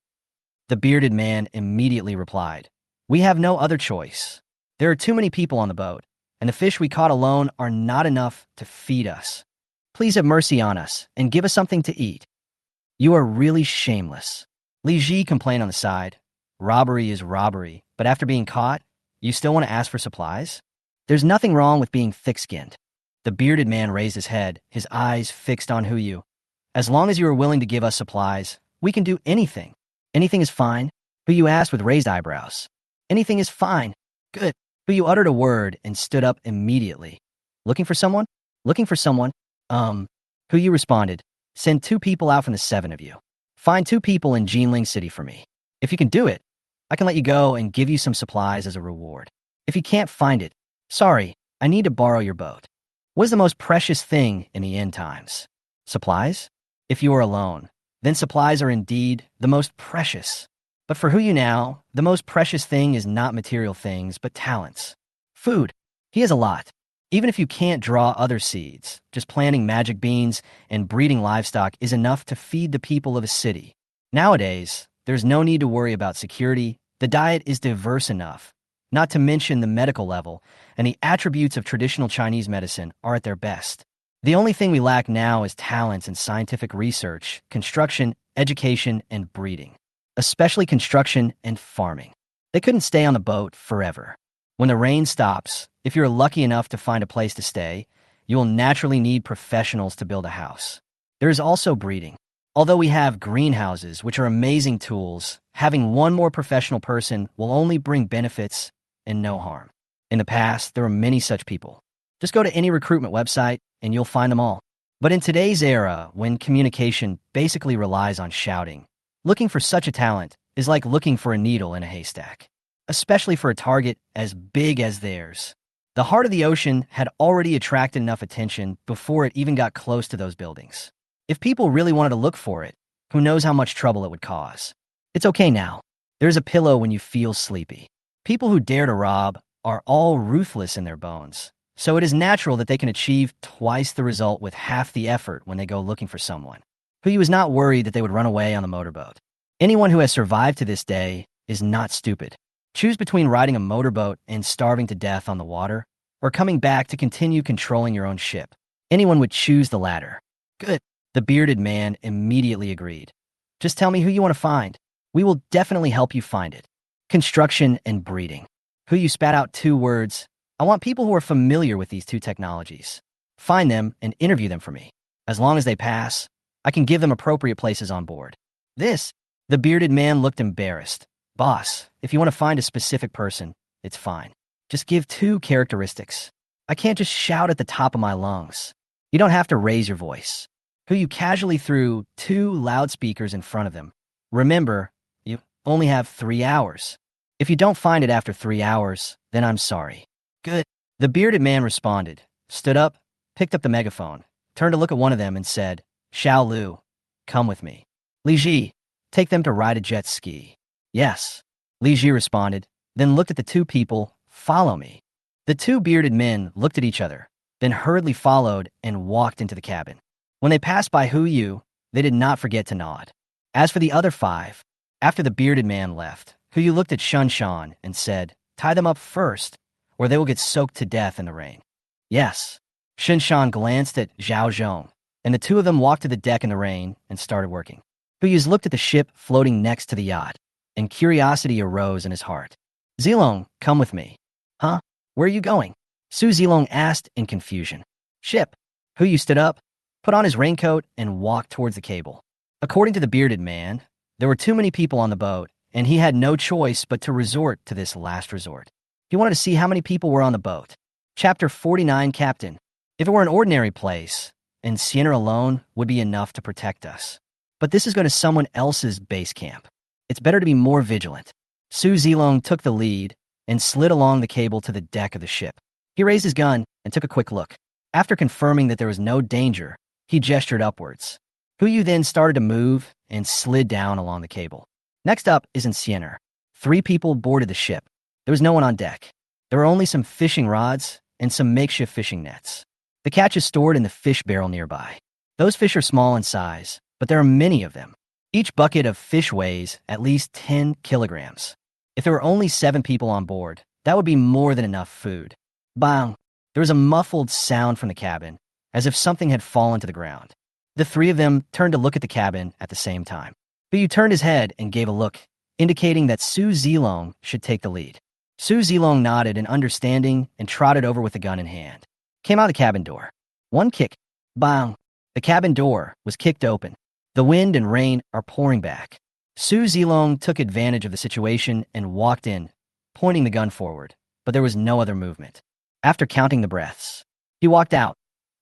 The bearded man immediately replied, we have no other choice. There are too many people on the boat, and the fish we caught alone are not enough to feed us. Please have mercy on us and give us something to eat. You are really shameless. Li Ji complained on the side. Robbery is robbery, but after being caught, you still want to ask for supplies? There's nothing wrong with being thick-skinned. The bearded man raised his head, his eyes fixed on Hu. As long as you are willing to give us supplies, we can do anything. Anything is fine. Hu asked with raised eyebrows. Anything is fine. Good. Hu uttered a word and stood up immediately. Looking for someone? Looking for someone? Hu responded. Send 2 people out from the 7 of you. Find 2 people in Jinling City for me. If you can do it, I can let you go and give you some supplies as a reward. If you can't find it, sorry, I need to borrow your boat. What is the most precious thing in the end times? Supplies? If you are alone, then supplies are indeed the most precious. But for Hu now, the most precious thing is not material things, but talents. Food. He has a lot. Even if you can't draw other seeds, just planting magic beans and breeding livestock is enough to feed the people of a city. Nowadays, there's no need to worry about security. The diet is diverse enough, not to mention the medical level, and the attributes of traditional Chinese medicine are at their best. The only thing we lack now is talents in scientific research, construction, education, and breeding, especially construction and farming. They couldn't stay on the boat forever. When the rain stops, if you're lucky enough to find a place to stay, you will naturally need professionals to build a house. There is also breeding. Although we have greenhouses, which are amazing tools, having one more professional person will only bring benefits and no harm. In the past, there were many such people. Just go to any recruitment website and you'll find them all. But in today's era, when communication basically relies on shouting, looking for such a talent is like looking for a needle in a haystack, especially for a target as big as theirs. The heart of the ocean had already attracted enough attention before it even got close to those buildings. If people really wanted to look for it, who knows how much trouble it would cause. It's okay now. There's a pillow when you feel sleepy. People who dare to rob are all ruthless in their bones, so it is natural that they can achieve twice the result with half the effort when they go looking for someone. Hu was not worried that they would run away on the motorboat. Anyone who has survived to this day is not stupid. Choose between riding a motorboat and starving to death on the water, or coming back to continue controlling your own ship. Anyone would choose the latter. Good. The bearded man immediately agreed. Just tell me who you want to find. We will definitely help you find it. Construction and breeding. Hu spat out 2 words. I want people who are familiar with these 2 technologies. Find them and interview them for me. As long as they pass, I can give them appropriate places on board. The bearded man looked embarrassed. Boss, if you want to find a specific person, it's fine. Just give 2 characteristics. I can't just shout at the top of my lungs. You don't have to raise your voice. Hu casually threw 2 loudspeakers in front of them. Remember, you only have 3 hours. If you don't find it after 3 hours, then I'm sorry. Good. The bearded man responded, stood up, picked up the megaphone, turned to look at one of them and said, Xiao Lu, come with me. Li Ji, take them to ride a jet ski. Yes. Li Ji responded, then looked at the 2 people, follow me. The 2 bearded men looked at each other, then hurriedly followed and walked into the cabin. When they passed by Hu, they did not forget to nod. As for the other 5, after the bearded man left, Hu looked at Shun Shan and said, tie them up first, or they will get soaked to death in the rain. Yes. Shun Shan glanced at Zhao Zhong, and the 2 of them walked to the deck in the rain and started working. Hu looked at the ship floating next to the yacht, and curiosity arose in his heart. Zilong, come with me. Huh? Where are you going? Su Zilong asked in confusion. Ship. Hu stood up, put on his raincoat, and walked towards the cable. According to the bearded man, there were too many people on the boat, and he had no choice but to resort to this last resort. He wanted to see how many people were on the boat. Chapter 49, Captain. If it were an ordinary place, and Sienna alone would be enough to protect us. But this is going to someone else's base camp. It's better to be more vigilant. Su Zilong took the lead and slid along the cable to the deck of the ship. He raised his gun and took a quick look. After confirming that there was no danger, he gestured upwards. Hu then started to move and slid down along the cable. Next up is Sienna. 3 people boarded the ship. There was no one on deck. There were only some fishing rods and some makeshift fishing nets. The catch is stored in the fish barrel nearby. Those fish are small in size, but there are many of them. Each bucket of fish weighs at least 10 kilograms. If there were only 7 people on board, that would be more than enough food. Bang! There was a muffled sound from the cabin, as if something had fallen to the ground. The 3 of them turned to look at the cabin at the same time. Hu turned his head and gave a look, indicating that Su Zilong should take the lead. Su Zilong nodded in understanding and trotted over with the gun in hand. Came out the cabin door. One kick. Bang! The cabin door was kicked open. The wind and rain are pouring back. Su Zilong took advantage of the situation and walked in, pointing the gun forward, but there was no other movement. After counting the breaths, he walked out,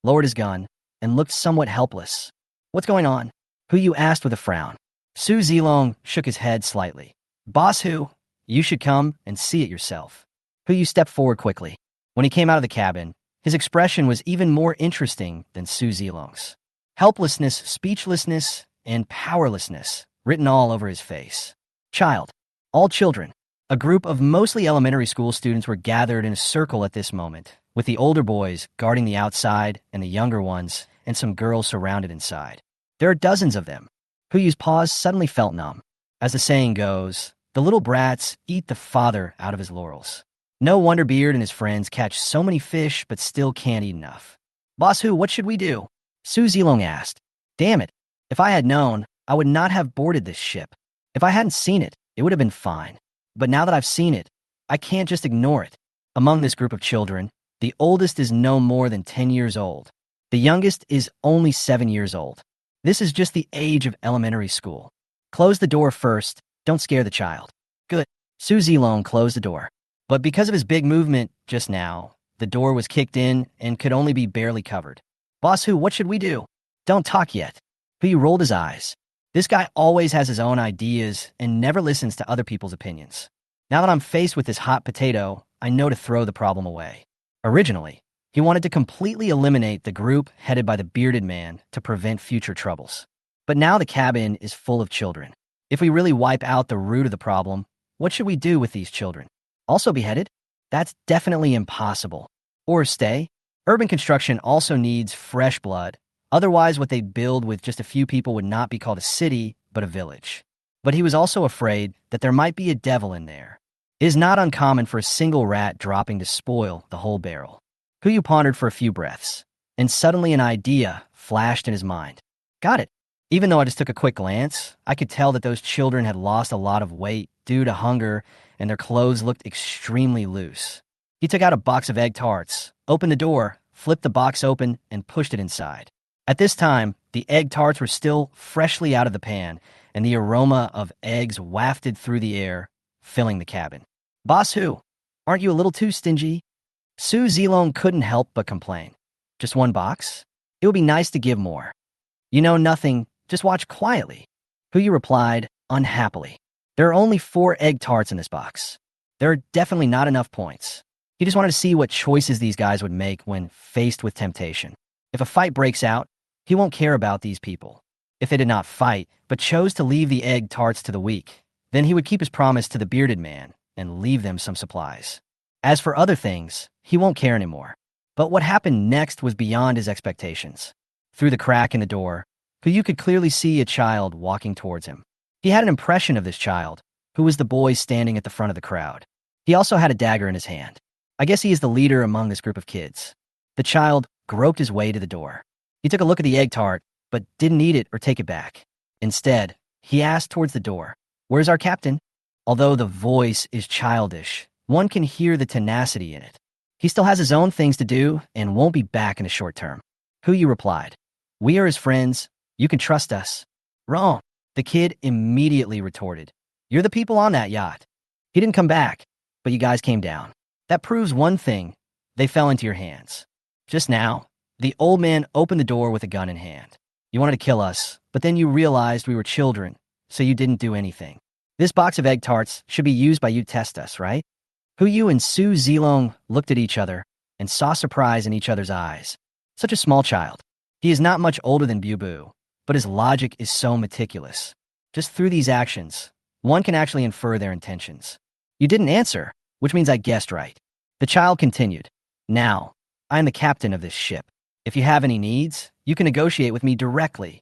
lowered his gun, and looked somewhat helpless. What's going on? Who you asked with a frown. Su Zilong shook his head slightly. Boss Hu, you should come and see it yourself. Hu Yu stepped forward quickly. When he came out of the cabin, his expression was even more interesting than Su Zilong's. Helplessness, speechlessness, and powerlessness written all over his face. Child. All children. A group of mostly elementary school students were gathered in a circle at this moment, with the older boys guarding the outside and the younger ones and some girls surrounded inside. There are dozens of them. Hu Yu's paws suddenly felt numb. As the saying goes, the little brats eat the father out of his laurels. No wonder Beard and his friends catch so many fish but still can't eat enough. Boss Hu, what should we do? Su Zilong asked. Damn it. If I had known, I would not have boarded this ship. If I hadn't seen it, it would have been fine. But now that I've seen it, I can't just ignore it. Among this group of children, the oldest is no more than 10 years old. The youngest is only 7 years old. This is just the age of elementary school. Close the door first. Don't scare the child. Good. Su Zilong closed the door. But because of his big movement just now, the door was kicked in and could only be barely covered. Boss Hu, what should we do? Don't talk yet. Hu Yu rolled his eyes. This guy always has his own ideas and never listens to other people's opinions. Now that I'm faced with this hot potato, I know to throw the problem away. Originally, he wanted to completely eliminate the group headed by the bearded man to prevent future troubles. But now the cabin is full of children. If we really wipe out the root of the problem, what should we do with these children? Also beheaded? That's definitely impossible. Or stay? Urban construction also needs fresh blood. Otherwise, what they build with just a few people would not be called a city, but a village. But he was also afraid that there might be a devil in there. It is not uncommon for a single rat dropping to spoil the whole barrel. Hu Yu pondered for a few breaths, and suddenly an idea flashed in his mind. Got it. Even though I just took a quick glance, I could tell that those children had lost a lot of weight due to hunger, and their clothes looked extremely loose. He took out a box of egg tarts, opened the door, flipped the box open, and pushed it inside. At this time, the egg tarts were still freshly out of the pan, and the aroma of eggs wafted through the air, filling the cabin. Boss Hu, aren't you a little too stingy? Su Zilong couldn't help but complain. Just one box? It would be nice to give more. You know nothing, just watch quietly. Hu Yu replied, unhappily. There are only 4 egg tarts in this box. There are definitely not enough points. He just wanted to see what choices these guys would make when faced with temptation. If a fight breaks out, he won't care about these people. If they did not fight, but chose to leave the egg tarts to the weak, then he would keep his promise to the bearded man and leave them some supplies. As for other things, he won't care anymore. But what happened next was beyond his expectations. Through the crack in the door, Hu Yu could clearly see a child walking towards him. He had an impression of this child, who was the boy standing at the front of the crowd. He also had a dagger in his hand. I guess he is the leader among this group of kids. The child groped his way to the door. He took a look at the egg tart, but didn't eat it or take it back. Instead, he asked towards the door, "Where's our captain?" Although the voice is childish, one can hear the tenacity in it. He still has his own things to do and won't be back in the short term. Hu Yu replied, "We are his friends. You can trust us." Wrong. The kid immediately retorted, "You're the people on that yacht. He didn't come back, but you guys came down. That proves one thing. They fell into your hands. Just now, the old man opened the door with a gun in hand. You wanted to kill us, but then you realized we were children, so you didn't do anything. This box of egg tarts should be used by you to test us, right?" Hu Yu and Su Zilong looked at each other and saw surprise in each other's eyes. Such a small child. He is not much older than Bu Bu, but his logic is so meticulous. Just through these actions, one can actually infer their intentions. You didn't answer, which means I guessed right. The child continued, "Now, I am the captain of this ship. If you have any needs, you can negotiate with me directly.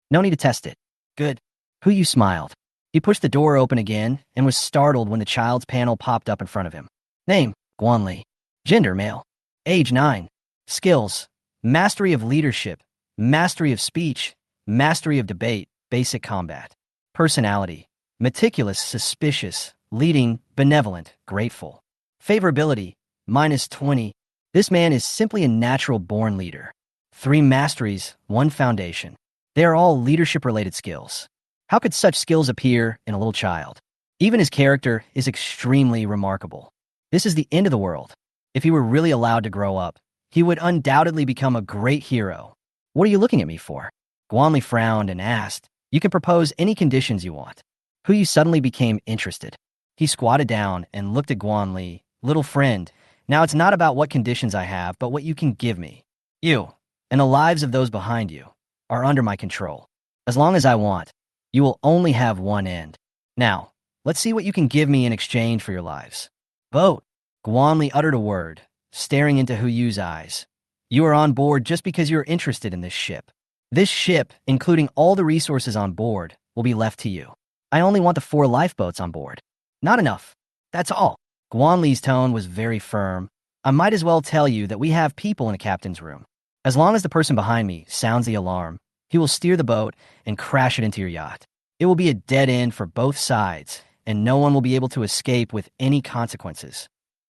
No need to test it." Good. Hu Yu smiled. He pushed the door open again and was startled when the child's panel popped up in front of him. Name, Guanli. Gender, male. Age, 9. Skills, mastery of leadership, mastery of speech, mastery of debate, basic combat. Personality, meticulous, suspicious, leading, benevolent, grateful. Favorability, -20. This man is simply a natural-born leader. 3 masteries, 1 foundation. They are all leadership-related skills. How could such skills appear in a little child? Even his character is extremely remarkable. This is the end of the world. If he were really allowed to grow up, he would undoubtedly become a great hero. What are you looking at me for? Guanli frowned and asked, you can propose any conditions you want. Yu suddenly became interested. He squatted down and looked at Guanli. Little friend, now it's not about what conditions I have, but what you can give me. You, and the lives of those behind you, are under my control. As long as I want, you will only have one end. Now, let's see what you can give me in exchange for your lives. Vote. Guanli uttered a word, staring into Yu's eyes. You are on board just because you're interested in this ship. This ship, including all the resources on board, will be left to you. I only want the 4 lifeboats on board. Not enough. That's all. Guanli's tone was very firm. I might as well tell you that we have people in the captain's room. As long as the person behind me sounds the alarm, he will steer the boat and crash it into your yacht. It will be a dead end for both sides, and no one will be able to escape with any consequences.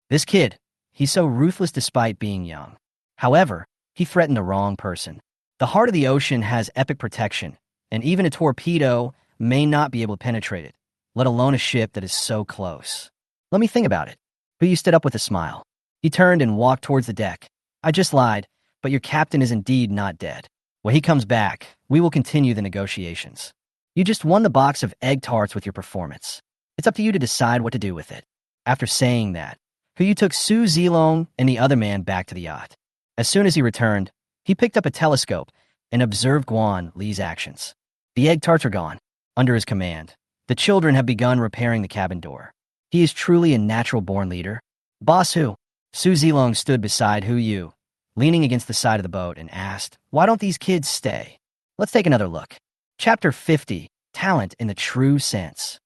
This kid, he's so ruthless despite being young. However, he threatened the wrong person. The heart of the ocean has epic protection, and even a torpedo may not be able to penetrate it, let alone a ship that is so close. Let me think about it. Yu stood up with a smile. He turned and walked towards the deck. I just lied, but your captain is indeed not dead. When he comes back, we will continue the negotiations. You just won the box of egg tarts with your performance. It's up to you to decide what to do with it. After saying that, Yu took Su Zilong and the other man back to the yacht. As soon as he returned, he picked up a telescope and observed Guan Li's actions. The egg tarts are gone. Under his command, the children have begun repairing the cabin door. He is truly a natural-born leader. Boss Hu. Su Zilong stood beside Yu, leaning against the side of the boat, and asked, why don't these kids stay? Let's take another look. Chapter 50, Talent in the True Sense.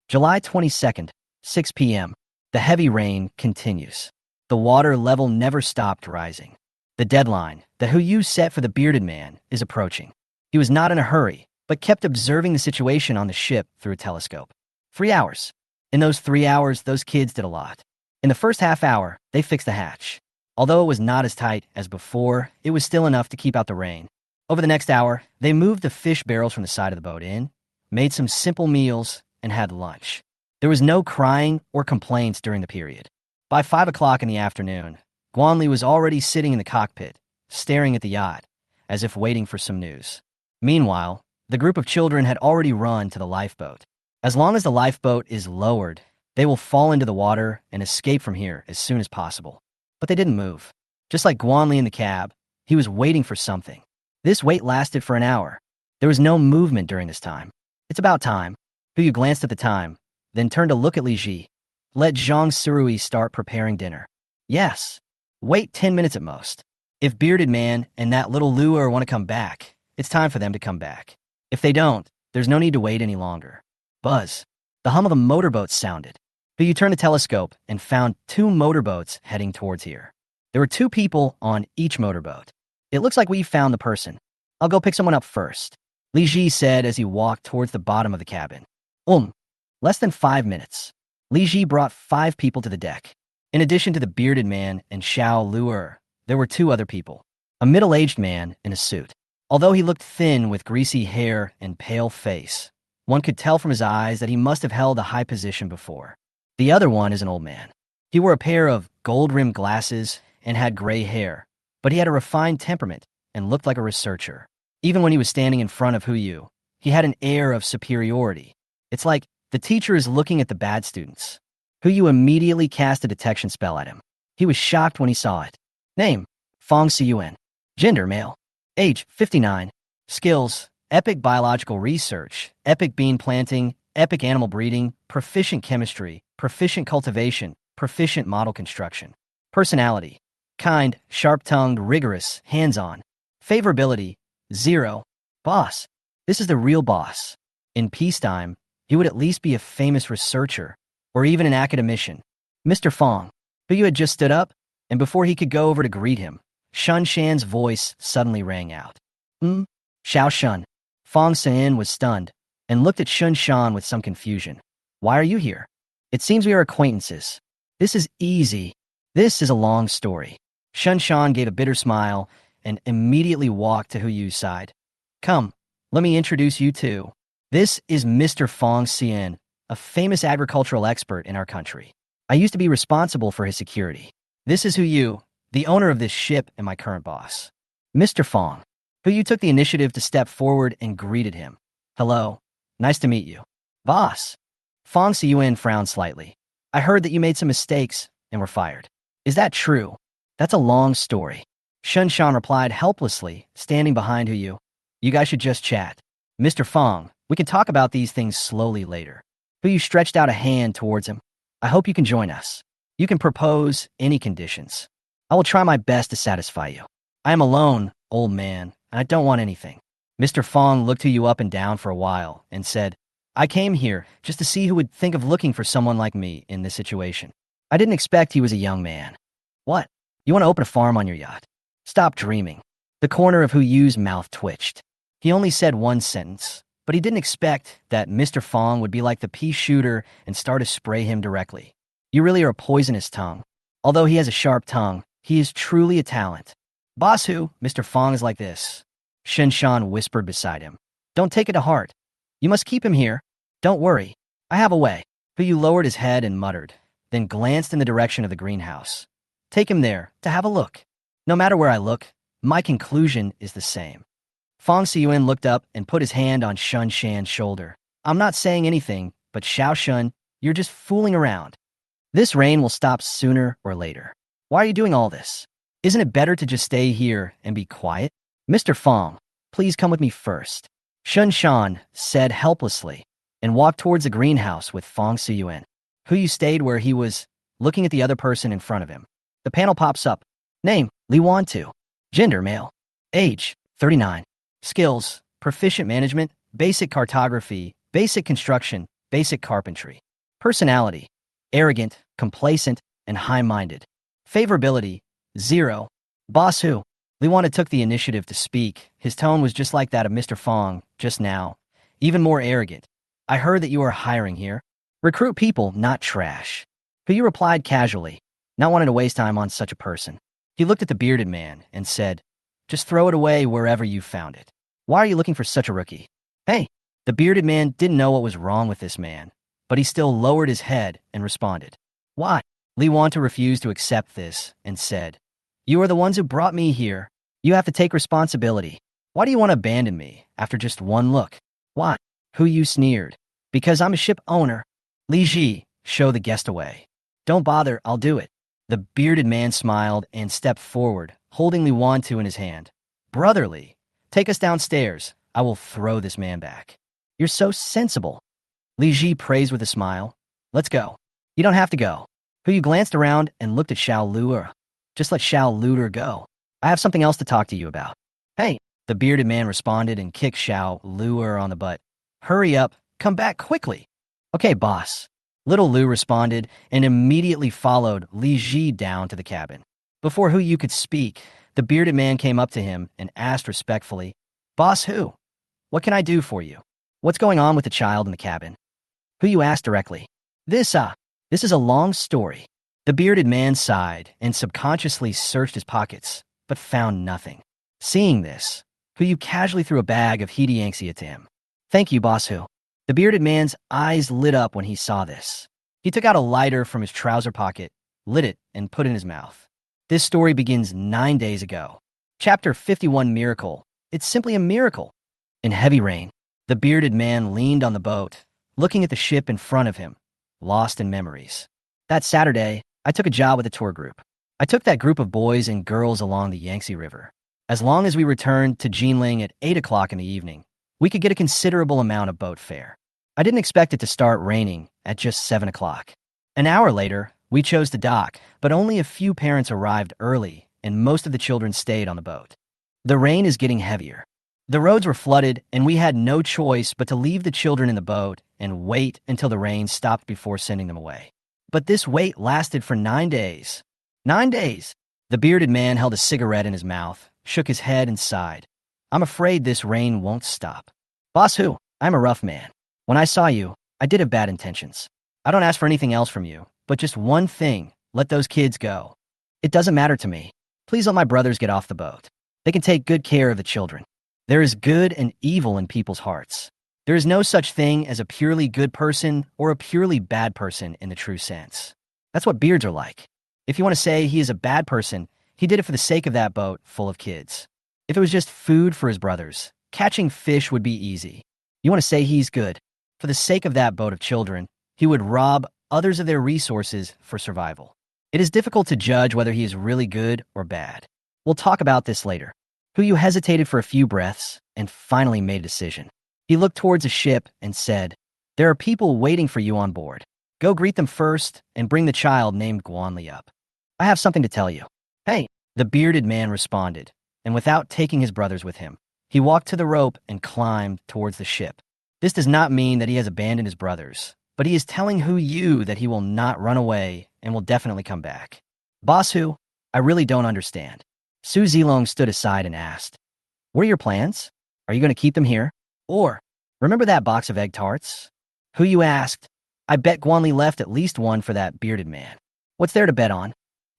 July 22nd, 6 p.m. The heavy rain continues. The water level never stopped rising. The deadline that Yu set for the bearded man is approaching. He was not in a hurry, but kept observing the situation on the ship through a telescope. 3 hours. In those 3 hours, those kids did a lot. In the first half hour, they fixed the hatch. Although it was not as tight as before, it was still enough to keep out the rain. Over the next hour, they moved the fish barrels from the side of the boat in, made some simple meals, and had lunch. There was no crying or complaints during the period. By 5 o'clock in the afternoon, Guanli was already sitting in the cockpit, staring at the yacht, as if waiting for some news. Meanwhile, the group of children had already run to the lifeboat. As long as the lifeboat is lowered, they will fall into the water and escape from here as soon as possible. But they didn't move. Just like Guanli in the cab, he was waiting for something. This wait lasted for an hour. There was no movement during this time. It's about time. Yu glanced at the time, then turned to look at Li Ji. Let Zhang Surui start preparing dinner. Yes. Wait 10 minutes at most. If Bearded Man and that little lure want to come back, it's time for them to come back. If they don't, there's no need to wait any longer. Buzz. The hum of the motorboats sounded. Yu turned the telescope and found 2 motorboats heading towards here. There were 2 people on each motorboat. It looks like we found the person. I'll go pick someone up first, Li Ji said as he walked towards the bottom of the cabin. Less than 5 minutes. Li Ji brought 5 people to the deck. In addition to the bearded man and Xiao Luer, there were 2 other people. A middle-aged man in a suit. Although he looked thin with greasy hair and pale face, one could tell from his eyes that he must have held a high position before. The other one is an old man. He wore a pair of gold-rimmed glasses and had gray hair, but he had a refined temperament and looked like a researcher. Even when he was standing in front of Yu, he had an air of superiority. It's like the teacher is looking at the bad students. Yu immediately cast a detection spell at him. He was shocked when he saw it. Name, Fong Ciyuan. Gender, male. Age, 59. Skills, epic biological research, epic bean planting, epic animal breeding, proficient chemistry, proficient cultivation, proficient model construction. Personality, kind, sharp-tongued, rigorous, hands-on. Favorability, 0. Boss, this is the real boss. In peacetime, he would at least be a famous researcher, or even an academician. Mr. Fong, Yu had just stood up, and before he could go over to greet him, Shun Shan's voice suddenly rang out. Xiao Shun. Fong Sen was stunned, and looked at Shun Shan with some confusion. Why are you here? It seems we are acquaintances. This is easy. This is a long story. Shun Shan gave a bitter smile and immediately walked to Hu Yu's side. Come, let me introduce you to. This is Mr. Fong Xian, a famous agricultural expert in our country. I used to be responsible for his security. This is Hu Yu, the owner of this ship and my current boss. Mr. Fong. Hu Yu took the initiative to step forward and greeted him. Hello, nice to meet you. Boss. Fong Xian frowned slightly. I heard that you made some mistakes and were fired. Is that true? That's a long story. Shun Shan replied helplessly, standing behind Hu Yu. You guys should just chat. Mr. Fong, we can talk about these things slowly later. Hu Yu stretched out a hand towards him. I hope you can join us. You can propose any conditions. I will try my best to satisfy you. I am alone, old man, and I don't want anything. Mr. Fong looked Hu Yu up and down for a while and said, I came here just to see who would think of looking for someone like me in this situation. I didn't expect he was a young man. What? You want to open a farm on your yacht? Stop dreaming. The corner of Hu Yu's mouth twitched. He only said one sentence, but he didn't expect that Mr. Fong would be like the pea shooter and start to spray him directly. You really are a poisonous tongue. Although he has a sharp tongue, he is truly a talent. Boss Hu, Mr. Fong is like this. Shen Shan whispered beside him. Don't take it to heart. You must keep him here. Don't worry. I have a way. Hu Yu lowered his head and muttered, then glanced in the direction of the greenhouse. Take him there to have a look. No matter where I look, my conclusion is the same. Fong Xiyuan looked up and put his hand on Shun Shan's shoulder. I'm not saying anything, but Xiao Shun, you're just fooling around. This rain will stop sooner or later. Why are you doing all this? Isn't it better to just stay here and be quiet? Mr. Fong, please come with me first. Shun Shan said helplessly and walked towards the greenhouse with Fong Xiyuan. Hu Yu stayed where he was, looking at the other person in front of him. The panel pops up. Name, Li Wan Tu. Gender, male. Age, 39. Skills, proficient management, basic cartography, basic construction, basic carpentry. Personality, arrogant, complacent, and high-minded. Favorability, 0. Boss Hu. Li Wan took the initiative to speak. His tone was just like that of Mr. Fong just now, even more arrogant. I heard that you are hiring here. Recruit people, not trash. Hu Yu replied casually, not wanting to waste time on such a person. He looked at the bearded man and said, just throw it away wherever you found it. Why are you looking for such a rookie? Hey, the bearded man didn't know what was wrong with this man, but he still lowered his head and responded. Why? Li Wan refused to accept this and said, you are the ones who brought me here. You have to take responsibility. Why do you want to abandon me after just one look? Why? Hu Yu sneered. Because I'm a ship owner. Li Ji, show the guest away. Don't bother, I'll do it. The bearded man smiled and stepped forward, holding Li Wan in his hand. Brotherly, take us downstairs. I will throw this man back. You're so sensible. Li Ji praised with a smile. Let's go. You don't have to go. Hu Yu glanced around and looked at Xiao Luer. Just let Xiao Luer go. I have something else to talk to you about. Hey, the bearded man responded and kicked Xiao Luer on the butt. Hurry up, come back quickly. Okay, boss. Little Lu responded and immediately followed Li Ji down to the cabin. Before Hu Yu could speak, the bearded man came up to him and asked respectfully, Boss Hu, what can I do for you? What's going on with the child in the cabin? Hu Yu asked directly. This is a long story. The bearded man sighed and subconsciously searched his pockets, but found nothing. Seeing this, Hu Yu casually threw a bag of Heediangxia to him. Thank you, Boss Hu. The bearded man's eyes lit up when he saw this. He took out a lighter from his trouser pocket, lit it, and put it in his mouth. This story begins 9 days ago. Chapter 51 Miracle. It's simply a miracle. In heavy rain, the bearded man leaned on the boat, looking at the ship in front of him, lost in memories. That Saturday, I took a job with a tour group. I took that group of boys and girls along the Yangtze River. As long as we returned to Jinling at 8 o'clock in the evening, we could get a considerable amount of boat fare. I didn't expect it to start raining at just 7 o'clock. An hour later, we chose to dock, but only a few parents arrived early, and most of the children stayed on the boat. The rain is getting heavier. The roads were flooded, and we had no choice but to leave the children in the boat and wait until the rain stopped before sending them away. But this wait lasted for 9 days. 9 days! The bearded man held a cigarette in his mouth, shook his head, and sighed. I'm afraid this rain won't stop. Boss Hu, I'm a rough man. When I saw you, I did have bad intentions. I don't ask for anything else from you, but just one thing, let those kids go. It doesn't matter to me. Please let my brothers get off the boat. They can take good care of the children. There is good and evil in people's hearts. There is no such thing as a purely good person or a purely bad person in the true sense. That's what beards are like. If you want to say he is a bad person, he did it for the sake of that boat full of kids. If it was just food for his brothers, catching fish would be easy. You want to say he's good. For the sake of that boat of children, he would rob others of their resources for survival. It is difficult to judge whether he is really good or bad. We'll talk about this later. Huyu hesitated for a few breaths and finally made a decision. He looked towards a ship and said, "There are people waiting for you on board. Go greet them first and bring the child named Guanli up. I have something to tell you." "Hey," the bearded man responded, and without taking his brothers with him, he walked to the rope and climbed towards the ship. This does not mean that he has abandoned his brothers, but he is telling Huyu that he will not run away and will definitely come back. "Boss Hu, I really don't understand." Su Zilong stood aside and asked, "What are your plans? Are you going to keep them here? Or, remember that box of egg tarts?" Huyu asked. "I bet Guanli left at least one for that bearded man. What's there to bet on?"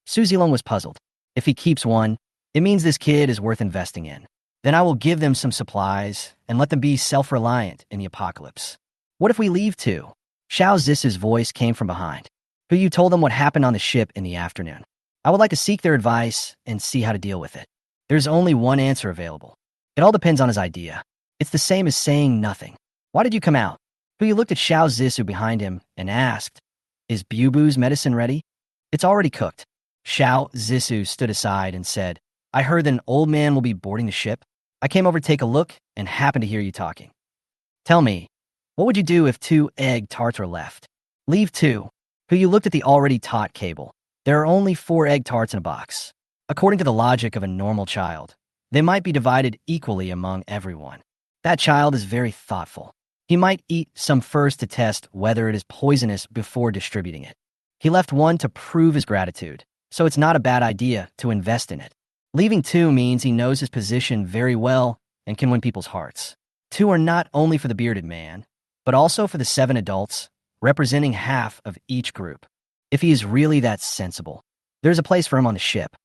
Su Zilong was puzzled. If he keeps one, it means this kid is worth investing in. Then I will give them some supplies and let them be self-reliant in the apocalypse. "What if we leave too?" Xiao Zisu's voice came from behind. Huyu told them what happened on the ship in the afternoon. "I would like to seek their advice and see how to deal with it. There's only one answer available. It all depends on his idea. It's the same as saying nothing. Why did you come out?" Huyu looked at Xiao Zisu behind him and asked, "Is Bubu's medicine ready?" "It's already cooked." Xiao Zisu stood aside and said, "I heard that an old man will be boarding the ship. I came over to take a look and happened to hear you talking. Tell me, what would you do if 2 egg tarts were left?" "Leave 2. Huyu looked at the already taut cable. There are only 4 egg tarts in a box. According to the logic of a normal child, they might be divided equally among everyone. That child is very thoughtful. He might eat some first to test whether it is poisonous before distributing it. He left 1 to prove his gratitude, so it's not a bad idea to invest in it. Leaving 2 means he knows his position very well and can win people's hearts. 2 are not only for the bearded man, but also for the 7 adults, representing half of each group. If he is really that sensible, there's a place for him on the ship."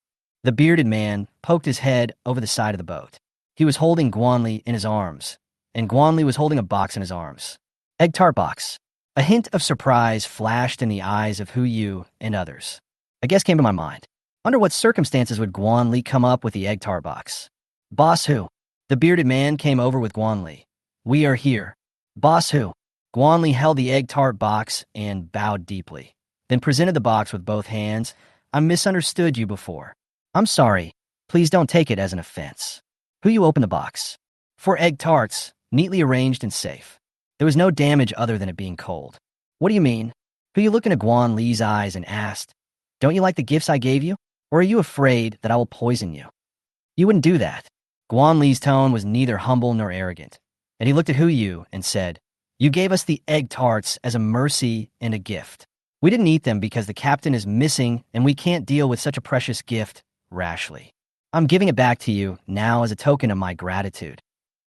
The bearded man poked his head over the side of the boat. He was holding Guanli in his arms, and Guanli was holding a box in his arms. "Egg tart box." A hint of surprise flashed in the eyes of Huyu and others. A guess came to my mind. Under what circumstances would Guanli come up with the egg tart box? "Boss Hu." The bearded man came over with Guanli. "We are here." "Boss Hu." Guanli held the egg tart box and bowed deeply, then presented the box with both hands. "I misunderstood you before. I'm sorry. Please don't take it as an offense." Huyu opened the box. 4 egg tarts, neatly arranged and safe. There was no damage other than it being cold. "What do you mean?" Huyu looked into Guanli's eyes and asked, "Don't you like the gifts I gave you? Or are you afraid that I will poison you?" "You wouldn't do that." Guanli's tone was neither humble nor arrogant, and he looked at Huyu and said, "You gave us the egg tarts as a mercy and a gift. We didn't eat them because the captain is missing and we can't deal with such a precious gift rashly. I'm giving it back to you now as a token of my gratitude.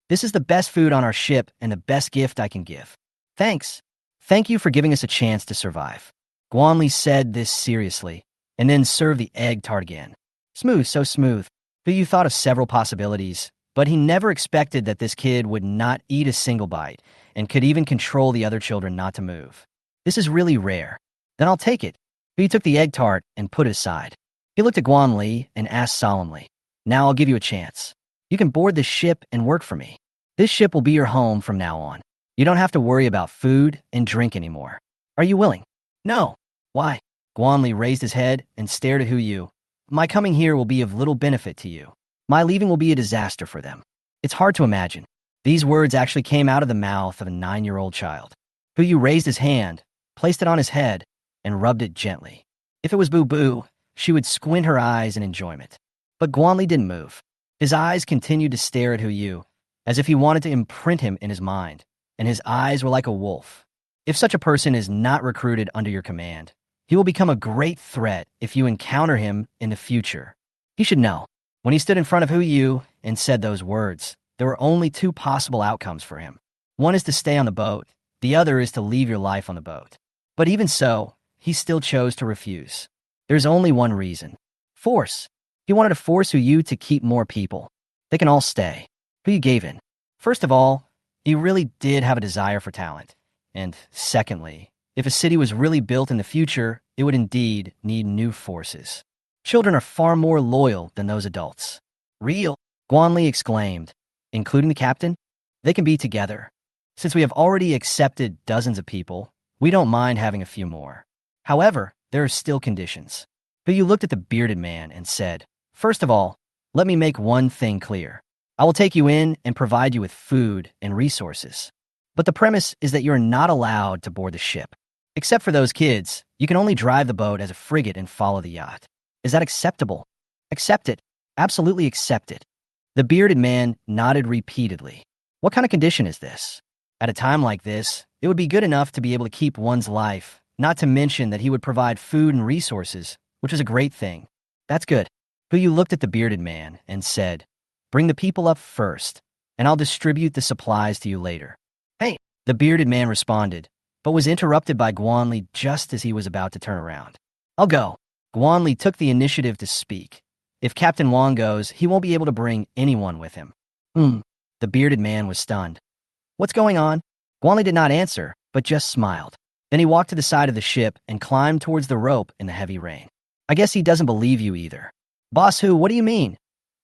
This is the best food on our ship and the best gift I can give. Thanks. Thank you for giving us a chance to survive." Guanli said this seriously, and then served the egg tart again. Smooth, so smooth. Huyu thought of several possibilities, but he never expected that this kid would not eat a single bite and could even control the other children not to move. This is really rare. Then I'll take it. Huyu took the egg tart and put it aside. He looked at Guanli and asked solemnly, "Now I'll give you a chance. You can board this ship and work for me. This ship will be your home from now on. You don't have to worry about food and drink anymore. Are you willing?" "No." "Why?" Guanli raised his head and stared at Huyu. "My coming here will be of little benefit to you. My leaving will be a disaster for them." It's hard to imagine. These words actually came out of the mouth of a 9-year-old child. Huyu raised his hand, placed it on his head, and rubbed it gently. If it was Boo-Boo, she would squint her eyes in enjoyment. But Guanli didn't move. His eyes continued to stare at Huyu, as if he wanted to imprint him in his mind, and his eyes were like a wolf. If such a person is not recruited under your command, he will become a great threat if you encounter him in the future. He should know. When he stood in front of Huyu and said those words, there were only 2 possible outcomes for him. One is to stay on the boat, the other is to leave your life on the boat. But even so, he still chose to refuse. There's only one reason. Force. He wanted to force Huyu to keep more people. They can all stay. Who you gave in. First of all, he really did have a desire for talent. And secondly, if a city was really built in the future, it would indeed need new forces. Children are far more loyal than those adults. Real, Guanli exclaimed, including the captain. They can be together. Since we have already accepted dozens of people, we don't mind having a few more. However, there are still conditions. But you looked at the bearded man and said, first of all, let me make one thing clear. I will take you in and provide you with food and resources. But the premise is that you're not allowed to board the ship. Except for those kids, you can only drive the boat as a frigate and follow the yacht. Is that acceptable? Accept it. Absolutely accept it. The bearded man nodded repeatedly. What kind of condition is this? At a time like this, it would be good enough to be able to keep one's life, not to mention that he would provide food and resources, which is a great thing. That's good. But you looked at the bearded man and said, bring the people up first, and I'll distribute the supplies to you later. Hey, the bearded man responded, but was interrupted by Guanli just as he was about to turn around. I'll go. Guanli took the initiative to speak. If Captain Wong goes, he won't be able to bring anyone with him. The bearded man was stunned. What's going on? Guanli did not answer, but just smiled. Then he walked to the side of the ship and climbed towards the rope in the heavy rain. I guess he doesn't believe you either. Boss who, what do you mean?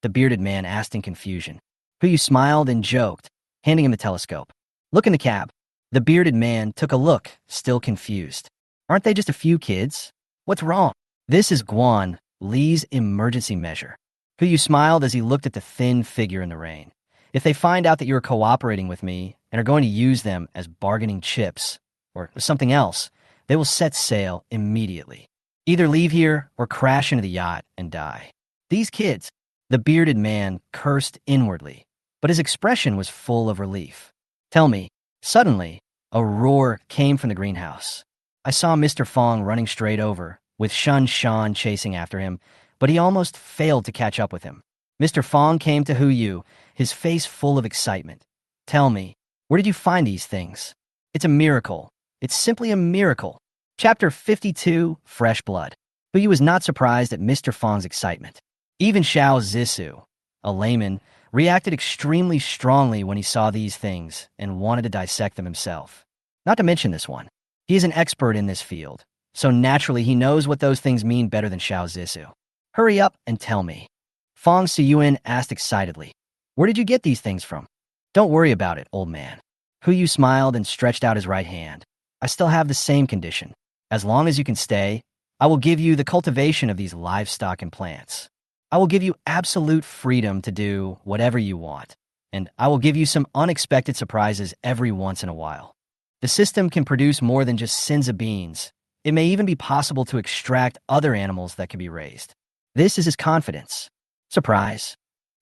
The bearded man asked in confusion. Who smiled and joked, handing him the telescope. Look in the cab. The bearded man took a look, still confused. Aren't they just a few kids? What's wrong? This is Guan Li's emergency measure. Who smiled as he looked at the thin figure in the rain. If they find out that you're cooperating with me and are going to use them as bargaining chips or something else, they will set sail immediately. Either leave here or crash into the yacht and die. These kids, the bearded man cursed inwardly, but his expression was full of relief. Tell me, suddenly, a roar came from the greenhouse. I saw Mr. Fong running straight over, with Shun Shan chasing after him, but he almost failed to catch up with him. Mr. Fong came to Hu Yu, his face full of excitement. Tell me, where did you find these things? It's a miracle. It's simply a miracle. Chapter 52, Fresh Blood. Hu Yu was not surprised at Mr. Fong's excitement. Even Xiao Zisu, a layman, reacted extremely strongly when he saw these things and wanted to dissect them himself. Not to mention this one. He is an expert in this field, so naturally he knows what those things mean better than Xiao Zisu. Hurry up and tell me. Fong Siyuan asked excitedly. Where did you get these things from? Don't worry about it, old man. Hu Yu smiled and stretched out his right hand. I still have the same condition. As long as you can stay, I will give you the cultivation of these livestock and plants. I will give you absolute freedom to do whatever you want, and I will give you some unexpected surprises every once in a while. The system can produce more than just Senza beans. It may even be possible to extract other animals that can be raised. This is his confidence. Surprise.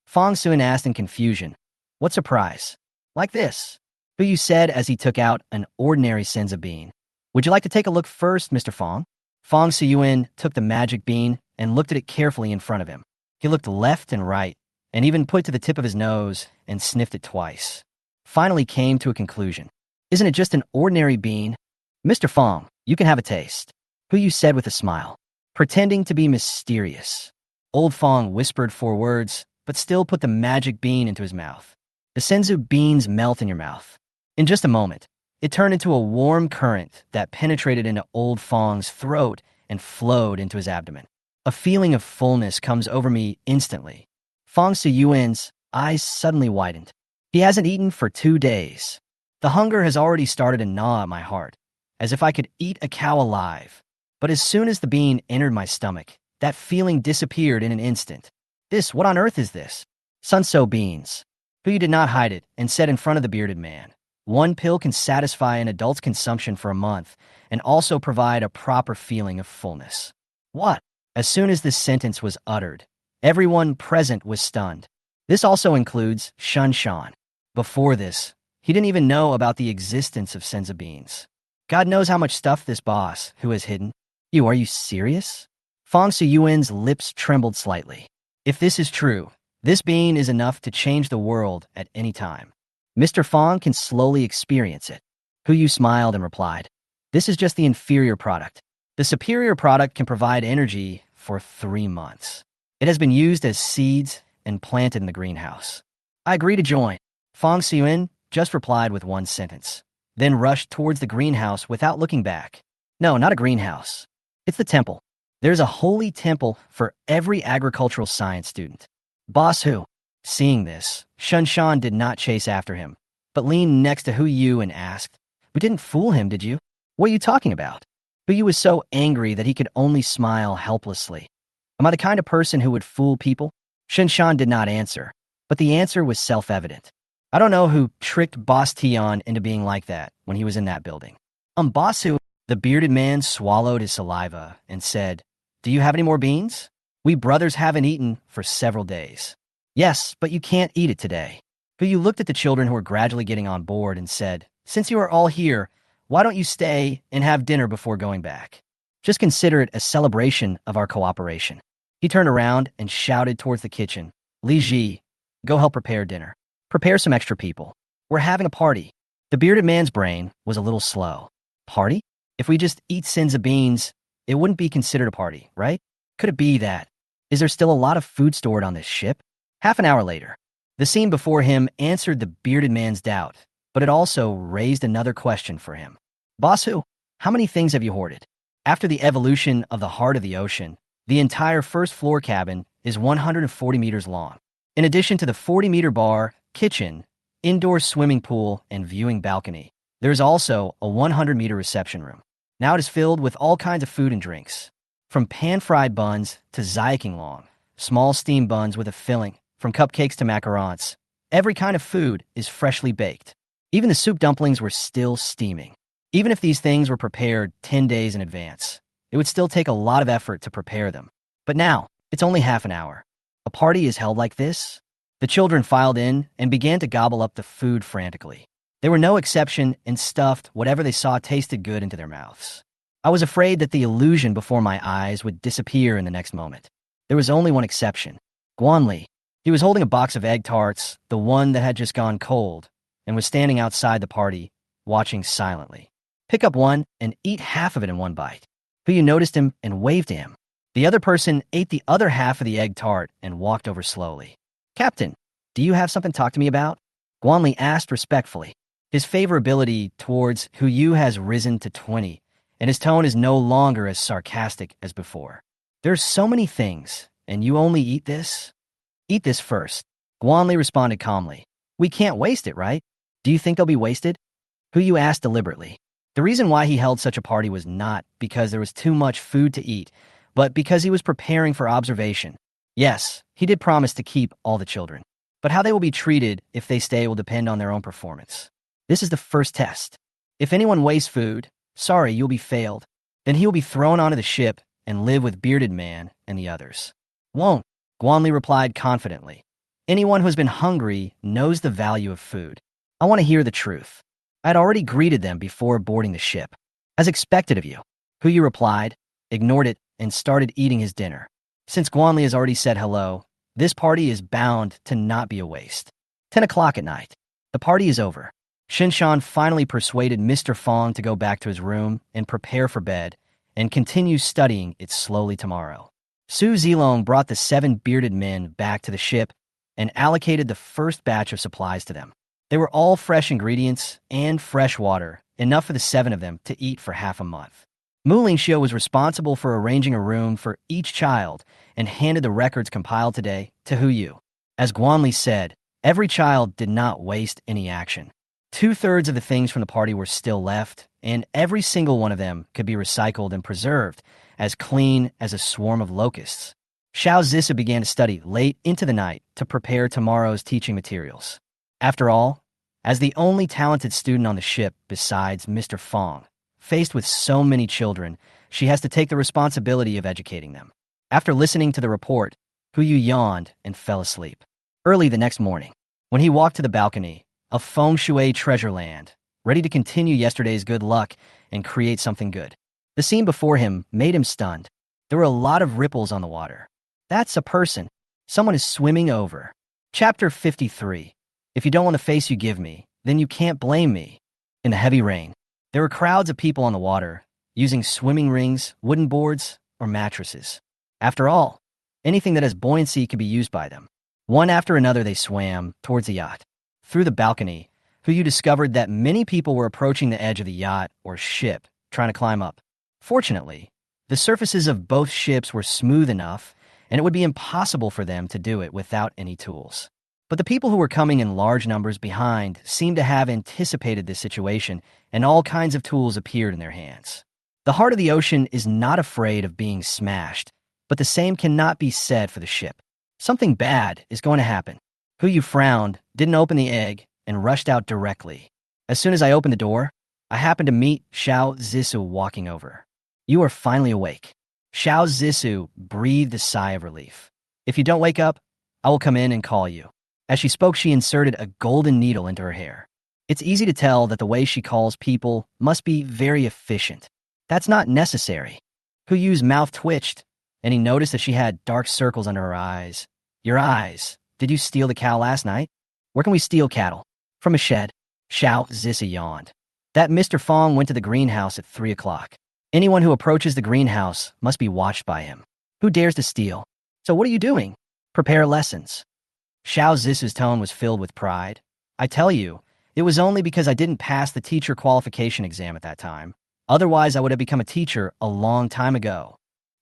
Fong Sun asked in confusion. What surprise? Like this. Hu Yu said as he took out an ordinary Senza bean. Would you like to take a look first, Mr. Fong? Fong Siyuan took the magic bean and looked at it carefully in front of him. He looked left and right, and even put it to the tip of his nose and sniffed it twice. Finally came to a conclusion. Isn't it just an ordinary bean? Mr. Fong, you can have a taste. Hu Yu said with a smile, pretending to be mysterious. Old Fong whispered 4 words, but still put the magic bean into his mouth. The senzu beans melt in your mouth. In just a moment, it turned into a warm current that penetrated into Old Fong's throat and flowed into his abdomen. A feeling of fullness comes over me instantly. Fong Siyuan's eyes suddenly widened. He hasn't eaten for 2 days. The hunger has already started to gnaw at my heart, as if I could eat a cow alive. But as soon as the bean entered my stomach, that feeling disappeared in an instant. What on earth is this? Sunso beans. Hu Yu did not hide it and said in front of the bearded man, 1 pill can satisfy an adult's consumption for a month and also provide a proper feeling of fullness. What? As soon as this sentence was uttered, everyone present was stunned. This also includes Shun Shan. Before this, he didn't even know about the existence of Senza beans. God knows how much stuff this boss, who has hidden. Are you serious? Fong Siyuan's lips trembled slightly. If this is true, this bean is enough to change the world at any time. Mr. Fong can slowly experience it. Hu Yu smiled and replied, this is just the inferior product. The superior product can provide energy for 3 months. It has been used as seeds and planted in the greenhouse. I agree to join. Fong Xiuan just replied with one sentence, then rushed towards the greenhouse without looking back. No, not a greenhouse. It's the temple. There's a holy temple for every agricultural science student. Boss Hu. Seeing this, Shun Shan did not chase after him, but leaned next to Hu Yu and asked, "We didn't fool him, did you? What are you talking about?" Hu Yu was so angry that he could only smile helplessly. Am I the kind of person who would fool people? Shun Shan did not answer, but the answer was self-evident. I don't know who tricked Boss Tian into being like that when he was in that building. Boss Hu, the bearded man swallowed his saliva and said, "Do you have any more beans? We brothers haven't eaten for several days." Yes, but you can't eat it today. Hu Yu looked at the children who were gradually getting on board and said, "Since you are all here, why don't you stay and have dinner before going back? Just consider it a celebration of our cooperation." He turned around and shouted towards the kitchen, "Li Ji, go help prepare dinner. Prepare some extra people. We're having a party." The bearded man's brain was a little slow. Party? If we just eat sins of beans, it wouldn't be considered a party, right? Could it be that? Is there still a lot of food stored on this ship? Half an hour later, the scene before him answered the bearded man's doubt, but it also raised another question for him. Boss Hu, how many things have you hoarded? After the evolution of the heart of the ocean, the entire first floor cabin is 140 meters long. In addition to the 40-meter bar, kitchen, indoor swimming pool, and viewing balcony, there is also a 100-meter reception room. Now it is filled with all kinds of food and drinks, from pan-fried buns to zaiking long, small steamed buns with a filling, from cupcakes to macarons. Every kind of food is freshly baked. Even the soup dumplings were still steaming. Even if these things were prepared 10 days in advance, it would still take a lot of effort to prepare them. But now, it's only half an hour. A party is held like this? The children filed in and began to gobble up the food frantically. They were no exception and stuffed whatever they saw tasted good into their mouths. I was afraid that the illusion before my eyes would disappear in the next moment. There was only one exception. Guanli. He was holding a box of egg tarts, the one that had just gone cold, and was standing outside the party, watching silently. Pick up one and eat half of it in one bite. Hu Yu noticed him and waved to him. The other person ate the other half of the egg tart and walked over slowly. "Captain, do you have something to talk to me about?" Guanli asked respectfully. His favorability towards Hu Yu has risen to 20, and his tone is no longer as sarcastic as before. "There's so many things, and you only eat this?" "Eat this first." Guanli responded calmly. "We can't waste it, right? Do you think they'll be wasted?" Hu Yu asked deliberately. The reason why he held such a party was not because there was too much food to eat, but because he was preparing for observation. Yes, he did promise to keep all the children, but how they will be treated if they stay will depend on their own performance. This is the first test. If anyone wastes food, sorry, you'll be failed. Then he will be thrown onto the ship and live with Bearded Man and the others. "Won't," Guanli replied confidently. "Anyone who has been hungry knows the value of food. I want to hear the truth. I had already greeted them before boarding the ship. As expected of you." Hu Yu replied, ignored it, and started eating his dinner. Since Guanli has already said hello, this party is bound to not be a waste. 10 o'clock at night. The party is over. Shinshan finally persuaded Mr. Fong to go back to his room and prepare for bed, and continue studying it slowly tomorrow. Su Zilong brought the 7 bearded men back to the ship and allocated the first batch of supplies to them. They were all fresh ingredients and fresh water, enough for the 7 of them to eat for half a month. Mu Lingxiu was responsible for arranging a room for each child and handed the records compiled today to Hu Yu. As Guanli said, every child did not waste any action. 2/3 of the things from the party were still left, and every single one of them could be recycled and preserved, as clean as a swarm of locusts. Xiao Zissa began to study late into the night to prepare tomorrow's teaching materials. After all, as the only talented student on the ship besides Mr. Fong, faced with so many children, she has to take the responsibility of educating them. After listening to the report, Hu Yu yawned and fell asleep. Early the next morning, when he walked to the balcony of Feng Shui Treasure Land, ready to continue yesterday's good luck and create something good, the scene before him made him stunned. There were a lot of ripples on the water. That's a person. Someone is swimming over. Chapter 53. If you don't want the face you give me, then you can't blame me. In the heavy rain, there were crowds of people on the water, using swimming rings, wooden boards, or mattresses. After all, anything that has buoyancy can be used by them. One after another, they swam towards the yacht. Through the balcony, Hu discovered that many people were approaching the edge of the yacht or ship, trying to climb up. Fortunately, the surfaces of both ships were smooth enough, and it would be impossible for them to do it without any tools. But the people who were coming in large numbers behind seemed to have anticipated this situation, and all kinds of tools appeared in their hands. The heart of the ocean is not afraid of being smashed, but the same cannot be said for the ship. Something bad is going to happen. Hu frowned, didn't open the egg, and rushed out directly. As soon as I opened the door, I happened to meet Xiao Zissou walking over. "You are finally awake." Xiao Zissou breathed a sigh of relief. "If you don't wake up, I will come in and call you." As she spoke, she inserted a golden needle into her hair. It's easy to tell that the way she calls people must be very efficient. That's not necessary. Hu's mouth twitched, and he noticed that she had dark circles under her eyes. "Your eyes. Did you steal the cow last night?" "Where can we steal cattle?" "From a shed." Xiao Zissou yawned. "That Mr. Fong went to the greenhouse at 3 o'clock. Anyone who approaches the greenhouse must be watched by him. Who dares to steal? So what are you doing?" "Prepare lessons." Xiao Zissou's tone was filled with pride. "I tell you, it was only because I didn't pass the teacher qualification exam at that time. Otherwise, I would have become a teacher a long time ago.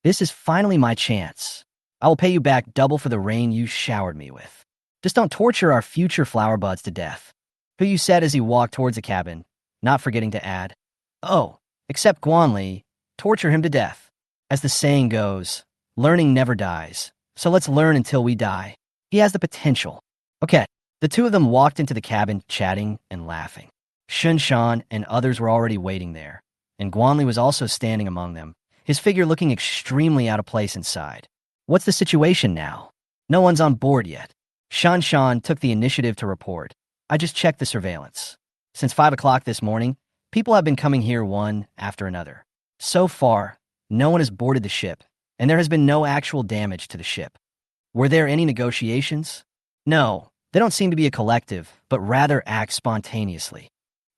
This is finally my chance. I will pay you back double for the rain you showered me with. Just don't torture our future flower buds to death." Hu said as he walked towards the cabin, not forgetting to add, "Oh, except Guanli, torture him to death. As the saying goes, learning never dies, so let's learn until we die. He has the potential." Okay. The two of them walked into the cabin, chatting and laughing. Shan and others were already waiting there, and Guanli was also standing among them, his figure looking extremely out of place inside. "What's the situation now?" "No one's on board yet." Shan took the initiative to report. "I just checked the surveillance. Since 5 o'clock this morning, people have been coming here one after another. So far, no one has boarded the ship, and there has been no actual damage to the ship." "Were there any negotiations?" "No, they don't seem to be a collective, but rather act spontaneously."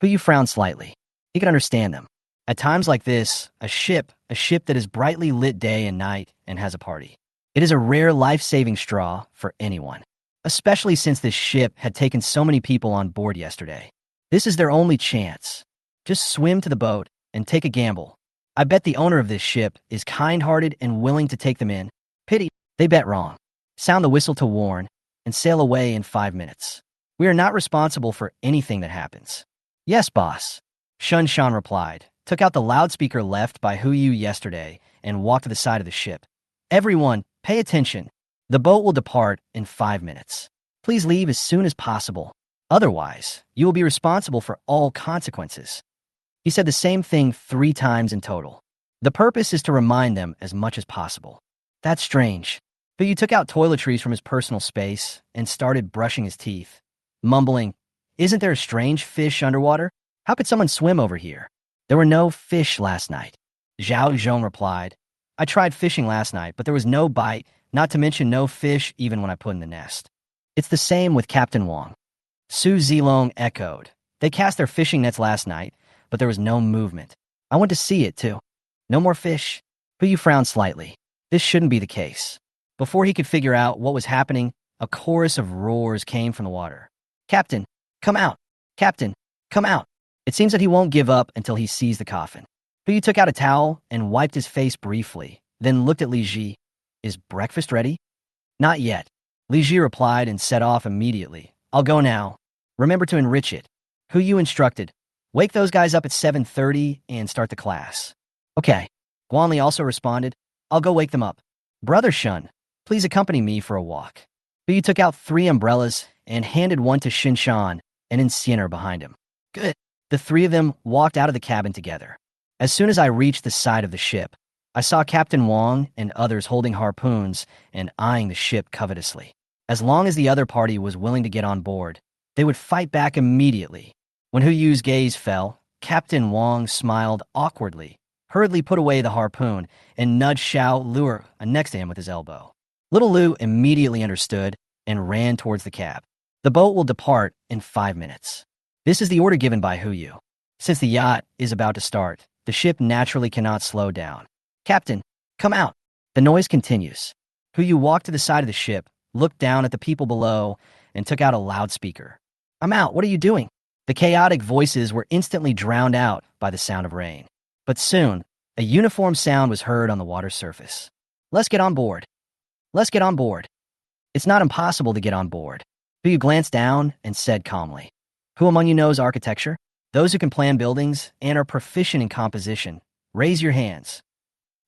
Hu frowned slightly. He could understand them. At times like this, a ship that is brightly lit day and night and has a party. It is a rare life-saving straw for anyone, especially since this ship had taken so many people on board yesterday. This is their only chance. Just swim to the boat and take a gamble. I bet the owner of this ship is kind-hearted and willing to take them in. Pity, they bet wrong. Sound the whistle to warn and sail away in 5 minutes. We are not responsible for anything that happens. "Yes, boss," Shan replied, took out the loudspeaker left by Hu yesterday, and walked to the side of the ship. "Everyone, pay attention. The boat will depart in 5 minutes. Please leave as soon as possible. Otherwise, you will be responsible for all consequences." He said the same thing 3 times in total. The purpose is to remind them as much as possible. That's strange. Hu took out toiletries from his personal space and started brushing his teeth, mumbling, "Isn't there a strange fish underwater? How could someone swim over here?" "There were no fish last night." Zhao Zhong replied, "I tried fishing last night, but there was no bite, not to mention no fish even when I put in the nest." "It's the same with Captain Wang." Su Zilong echoed. "They cast their fishing nets last night, but there was no movement. I went to see it, too. No more fish." Hu frowned slightly. This shouldn't be the case. Before he could figure out what was happening, a chorus of roars came from the water. "Captain, come out! Captain, come out!" It seems that he won't give up until he sees the coffin. Hu took out a towel and wiped his face briefly, then looked at Li Ji. "Is breakfast ready?" "Not yet." Li Ji replied and set off immediately. "I'll go now. Remember to enrich it." Hu instructed, "Wake those guys up at 7:30 and start the class." "Okay." Guanli also responded, "I'll go wake them up." "Brother Shun, please accompany me for a walk." Hu took out 3 umbrellas and handed one to Shan and Xianer behind him. "Good." The 3 of them walked out of the cabin together. As soon as I reached the side of the ship, I saw Captain Wang and others holding harpoons and eyeing the ship covetously. As long as the other party was willing to get on board, they would fight back immediately. When Hu's gaze fell, Captain Wang smiled awkwardly, hurriedly put away the harpoon, and nudged Xiao Luer next to him with his elbow. Little Lu immediately understood and ran towards the cab. "The boat will depart in 5 minutes. This is the order given by Hu. Since the yacht is about to start, the ship naturally cannot slow down. Captain, come out." The noise continues. Hu walked to the side of the ship, looked down at the people below, and took out a loudspeaker. "I'm out. What are you doing?" The chaotic voices were instantly drowned out by the sound of rain. But soon, a uniform sound was heard on the water surface. "Let's get on board. Let's get on board." It's not impossible to get on board. Who you glanced down and said calmly, "Who among you knows architecture? Those who can plan buildings and are proficient in composition, raise your hands."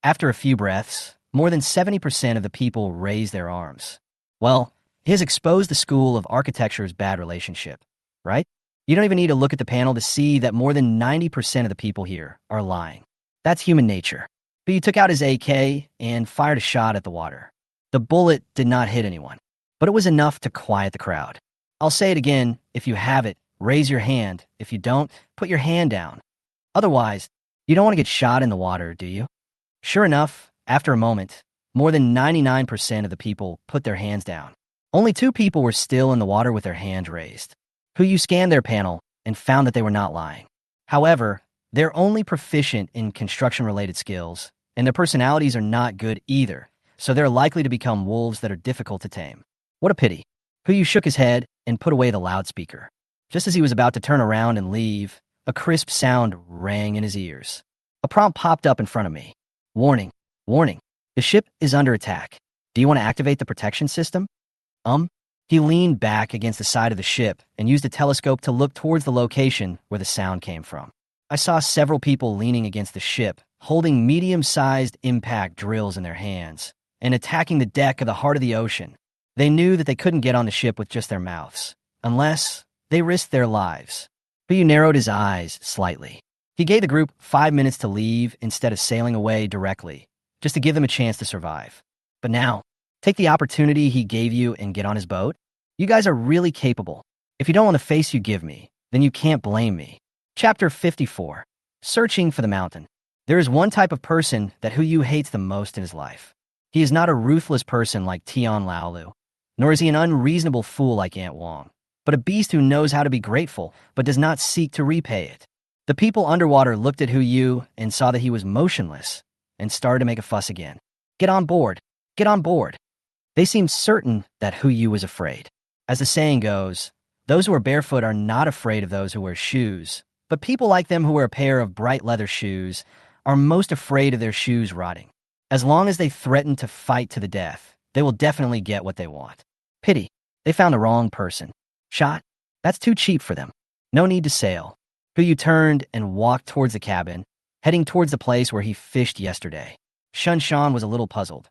After a few breaths, more than 70% of the people raised their arms. Well, he has exposed the school of architecture's bad relationship, right? You don't even need to look at the panel to see that more than 90% of the people here are lying. That's human nature. But he took out his AK and fired a shot at the water. The bullet did not hit anyone, but it was enough to quiet the crowd. I'll say it again: if you have it, raise your hand. If you don't, put your hand down. Otherwise, you don't want to get shot in the water, do you? Sure enough, after a moment, more than 99% of the people put their hands down. Only 2 people were still in the water with their hand raised. Who you scanned their panel and found that they were not lying. However, they're only proficient in construction-related skills, and their personalities are not good either, so they're likely to become wolves that are difficult to tame. What a pity. Who you shook his head and put away the loudspeaker. Just as he was about to turn around and leave, a crisp sound rang in his ears. A prompt popped up in front of me. "Warning, warning, the ship is under attack. Do you want to activate the protection system?" He leaned back against the side of the ship and used a telescope to look towards the location where the sound came from. I saw several people leaning against the ship, holding medium-sized impact drills in their hands, and attacking the deck of the heart of the ocean. They knew that they couldn't get on the ship with just their mouths, unless they risked their lives. Ryu narrowed his eyes slightly. He gave the group 5 minutes to leave instead of sailing away directly, just to give them a chance to survive. But now, take the opportunity he gave you and get on his boat. You guys are really capable. If you don't want the face you give me, then you can't blame me. Chapter 54. Searching for the mountain. There is one type of person that Hu Yu hates the most in his life. He is not a ruthless person like Tian Laolu, nor is he an unreasonable fool like Ant Wong, but a beast who knows how to be grateful but does not seek to repay it. The people underwater looked at Hu Yu and saw that he was motionless and started to make a fuss again. "Get on board! Get on board!" They seemed certain that Hu Yu was afraid. As the saying goes, those who are barefoot are not afraid of those who wear shoes, but people like them who wear a pair of bright leather shoes are most afraid of their shoes rotting. As long as they threaten to fight to the death, they will definitely get what they want. Pity, they found the wrong person. Shot? That's too cheap for them. No need to sail. Hu Yu turned and walked towards the cabin, heading towards the place where he fished yesterday. Shun Shan was a little puzzled.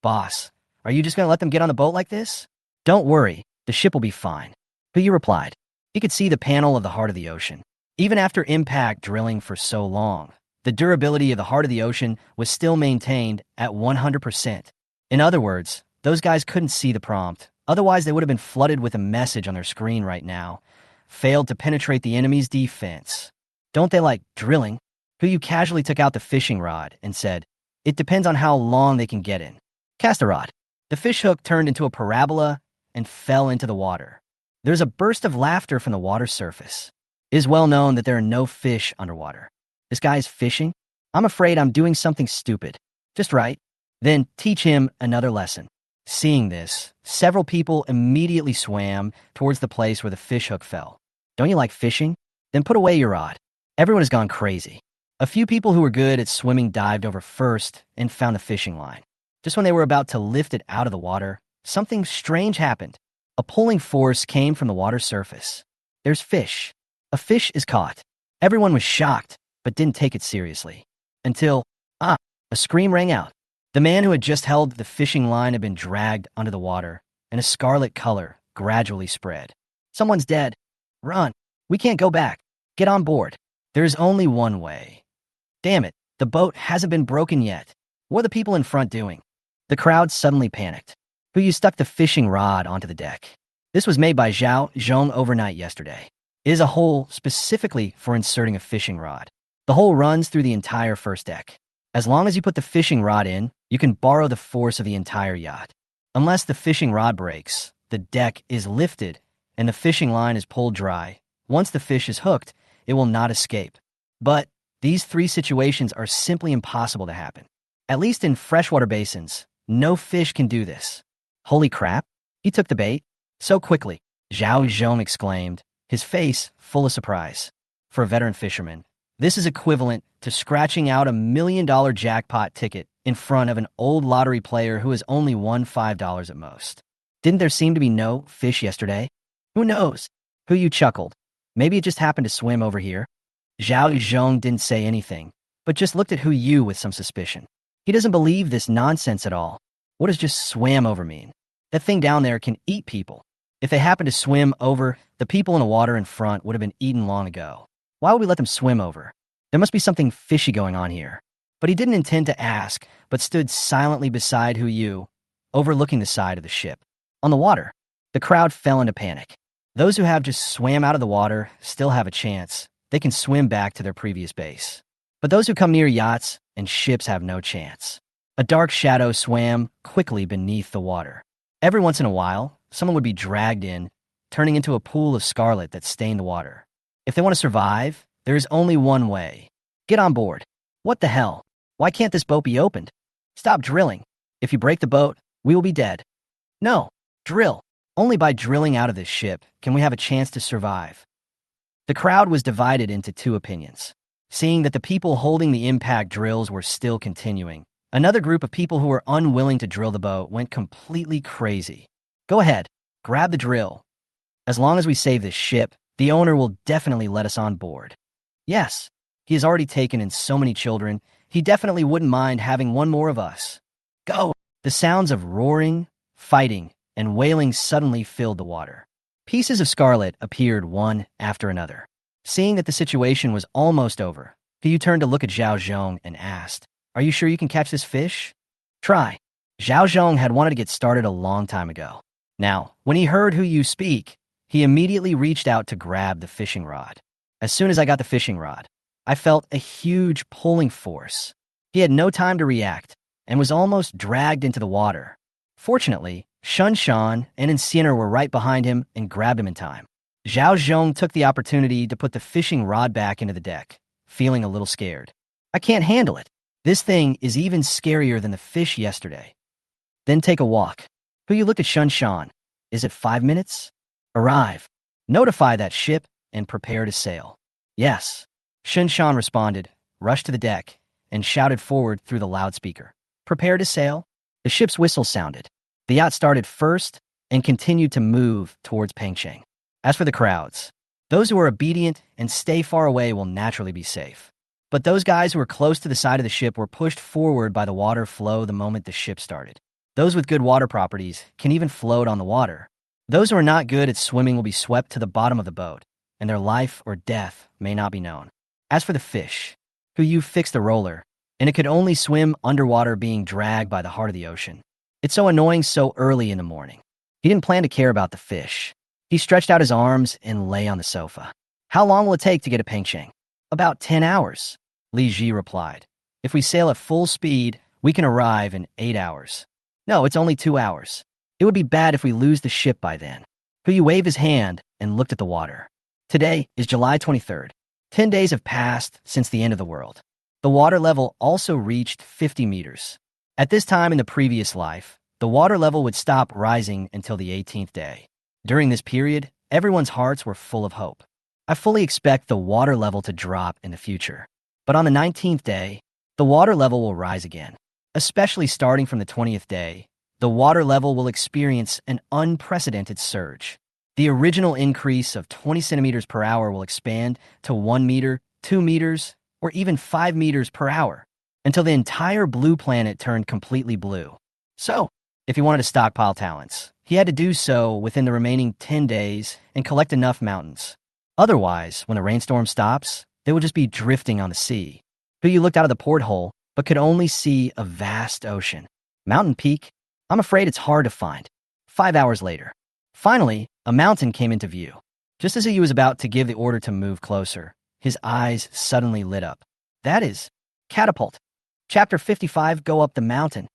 "Boss, are you just going to let them get on the boat like this?" "Don't worry, the ship will be fine." Hu Yu replied. He could see the panel of the heart of the ocean. Even after impact drilling for so long, the durability of the heart of the ocean was still maintained at 100%. In other words, those guys couldn't see the prompt, otherwise they would have been flooded with a message on their screen right now. Failed to penetrate the enemy's defense. Don't they like drilling? Hu Yu casually took out the fishing rod and said, "It depends on how long they can get in." Cast a rod. The fish hook turned into a parabola and fell into the water. There's a burst of laughter from the water surface. It is well known that there are no fish underwater. This guy is fishing? I'm afraid I'm doing something stupid. Just right. Then teach him another lesson. Seeing this, several people immediately swam towards the place where the fish hook fell. Don't you like fishing? Then put away your rod. Everyone has gone crazy. A few people who were good at swimming dived over first and found the fishing line. Just when they were about to lift it out of the water, something strange happened. A pulling force came from the water surface. There's fish. A fish is caught. Everyone was shocked, but didn't take it seriously. Until, a scream rang out. The man who had just held the fishing line had been dragged under the water, and a scarlet color gradually spread. "Someone's dead. Run. We can't go back. Get on board. There is only one way." Damn it, the boat hasn't been broken yet. What are the people in front doing? The crowd suddenly panicked. Hu Yu stuck the fishing rod onto the deck. This was made by Zhao Zhong overnight yesterday. It is a hole specifically for inserting a fishing rod. The hole runs through the entire first deck. As long as you put the fishing rod in, you can borrow the force of the entire yacht. Unless the fishing rod breaks, the deck is lifted and the fishing line is pulled dry. Once the fish is hooked, it will not escape. But these 3 situations are simply impossible to happen. At least in freshwater basins, no fish can do this. Holy crap. He took the bait so quickly, Zhao Zhong exclaimed, his face full of surprise. For a veteran fisherman, this is equivalent to scratching out $1 million jackpot ticket in front of an old lottery player who has only won $5 at most. Didn't there seem to be no fish yesterday? Who knows? Who you chuckled. Maybe it just happened to swim over here. Zhao Zhong didn't say anything, but just looked at Hu Yu with some suspicion. He doesn't believe this nonsense at all. What does just swam over mean? That thing down there can eat people. If they happen to swim over, the people in the water in front would have been eaten long ago. Why would we let them swim over? There must be something fishy going on here. But he didn't intend to ask, but stood silently beside Hu Yu, overlooking the side of the ship. On the water, the crowd fell into panic. Those who have just swam out of the water still have a chance. They can swim back to their previous base. But those who come near yachts and ships have no chance. A dark shadow swam quickly beneath the water. Every once in a while, someone would be dragged in, turning into a pool of scarlet that stained the water. If they want to survive, there is only one way. Get on board. What the hell? Why can't this boat be opened? Stop drilling. If you break the boat, we will be dead. No, drill. Only by drilling out of this ship can we have a chance to survive. The crowd was divided into two opinions. Seeing that the people holding the impact drills were still continuing, another group of people who were unwilling to drill the boat went completely crazy. Go ahead, grab the drill. As long as we save this ship, the owner will definitely let us on board. Yes, he has already taken in so many children, he definitely wouldn't mind having one more of us. Go! The sounds of roaring, fighting, and wailing suddenly filled the water. Pieces of scarlet appeared one after another. Seeing that the situation was almost over, Hu turned to look at Zhao Zhong and asked, "Are you sure you can catch this fish?" "Try." Zhao Zhong had wanted to get started a long time ago. Now, when he heard Hu Yu speak, he immediately reached out to grab the fishing rod. As soon as I got the fishing rod, I felt a huge pulling force. He had no time to react and was almost dragged into the water. Fortunately, Shun Shan and Incineroar were right behind him and grabbed him in time. Zhao Zhong took the opportunity to put the fishing rod back into the deck, feeling a little scared. I can't handle it. This thing is even scarier than the fish yesterday. Then take a walk. Hu Yu looked at Shun Shan. Is it 5 minutes? Arrive. Notify that ship and prepare to sail. Yes. Shun Shan responded, rushed to the deck, and shouted forward through the loudspeaker. Prepare to sail? The ship's whistle sounded. The yacht started first and continued to move towards Pengcheng. As for the crowds, those who are obedient and stay far away will naturally be safe. But those guys who were close to the side of the ship were pushed forward by the water flow the moment the ship started. Those with good water properties can even float on the water. Those who are not good at swimming will be swept to the bottom of the boat, and their life or death may not be known. As for the fish, Hu Yu fixed the roller, and it could only swim underwater being dragged by the heart of the ocean. It's so annoying so early in the morning. He didn't plan to care about the fish. He stretched out his arms and lay on the sofa. How long will it take to get to Pengcheng? About 10 hours, Li Ji replied. If we sail at full speed, we can arrive in 8 hours. No, it's only 2 hours. It would be bad if we lose the ship by then. Hu Yu waved his hand and looked at the water. Today is July 23rd. 10 days have passed since the end of the world. The water level also reached 50 meters. At this time in the previous life, the water level would stop rising until the 18th day. During this period, everyone's hearts were full of hope. I fully expect the water level to drop in the future. But on the 19th day, the water level will rise again. Especially starting from the 20th day, the water level will experience an unprecedented surge. The original increase of 20 centimeters per hour will expand to 1 meter, 2 meters, or even 5 meters per hour, until the entire blue planet turned completely blue. So, if he wanted to stockpile talents, he had to do so within the remaining 10 days and collect enough mountains. Otherwise, when the rainstorm stops, they will just be drifting on the sea. Hu Yu looked out of the porthole, but could only see a vast ocean. Mountain Peak? I'm afraid it's hard to find. 5 hours later. Finally, a mountain came into view. Just as he was about to give the order to move closer, his eyes suddenly lit up. That is Catapult. Chapter 55, Go Up the Mountain.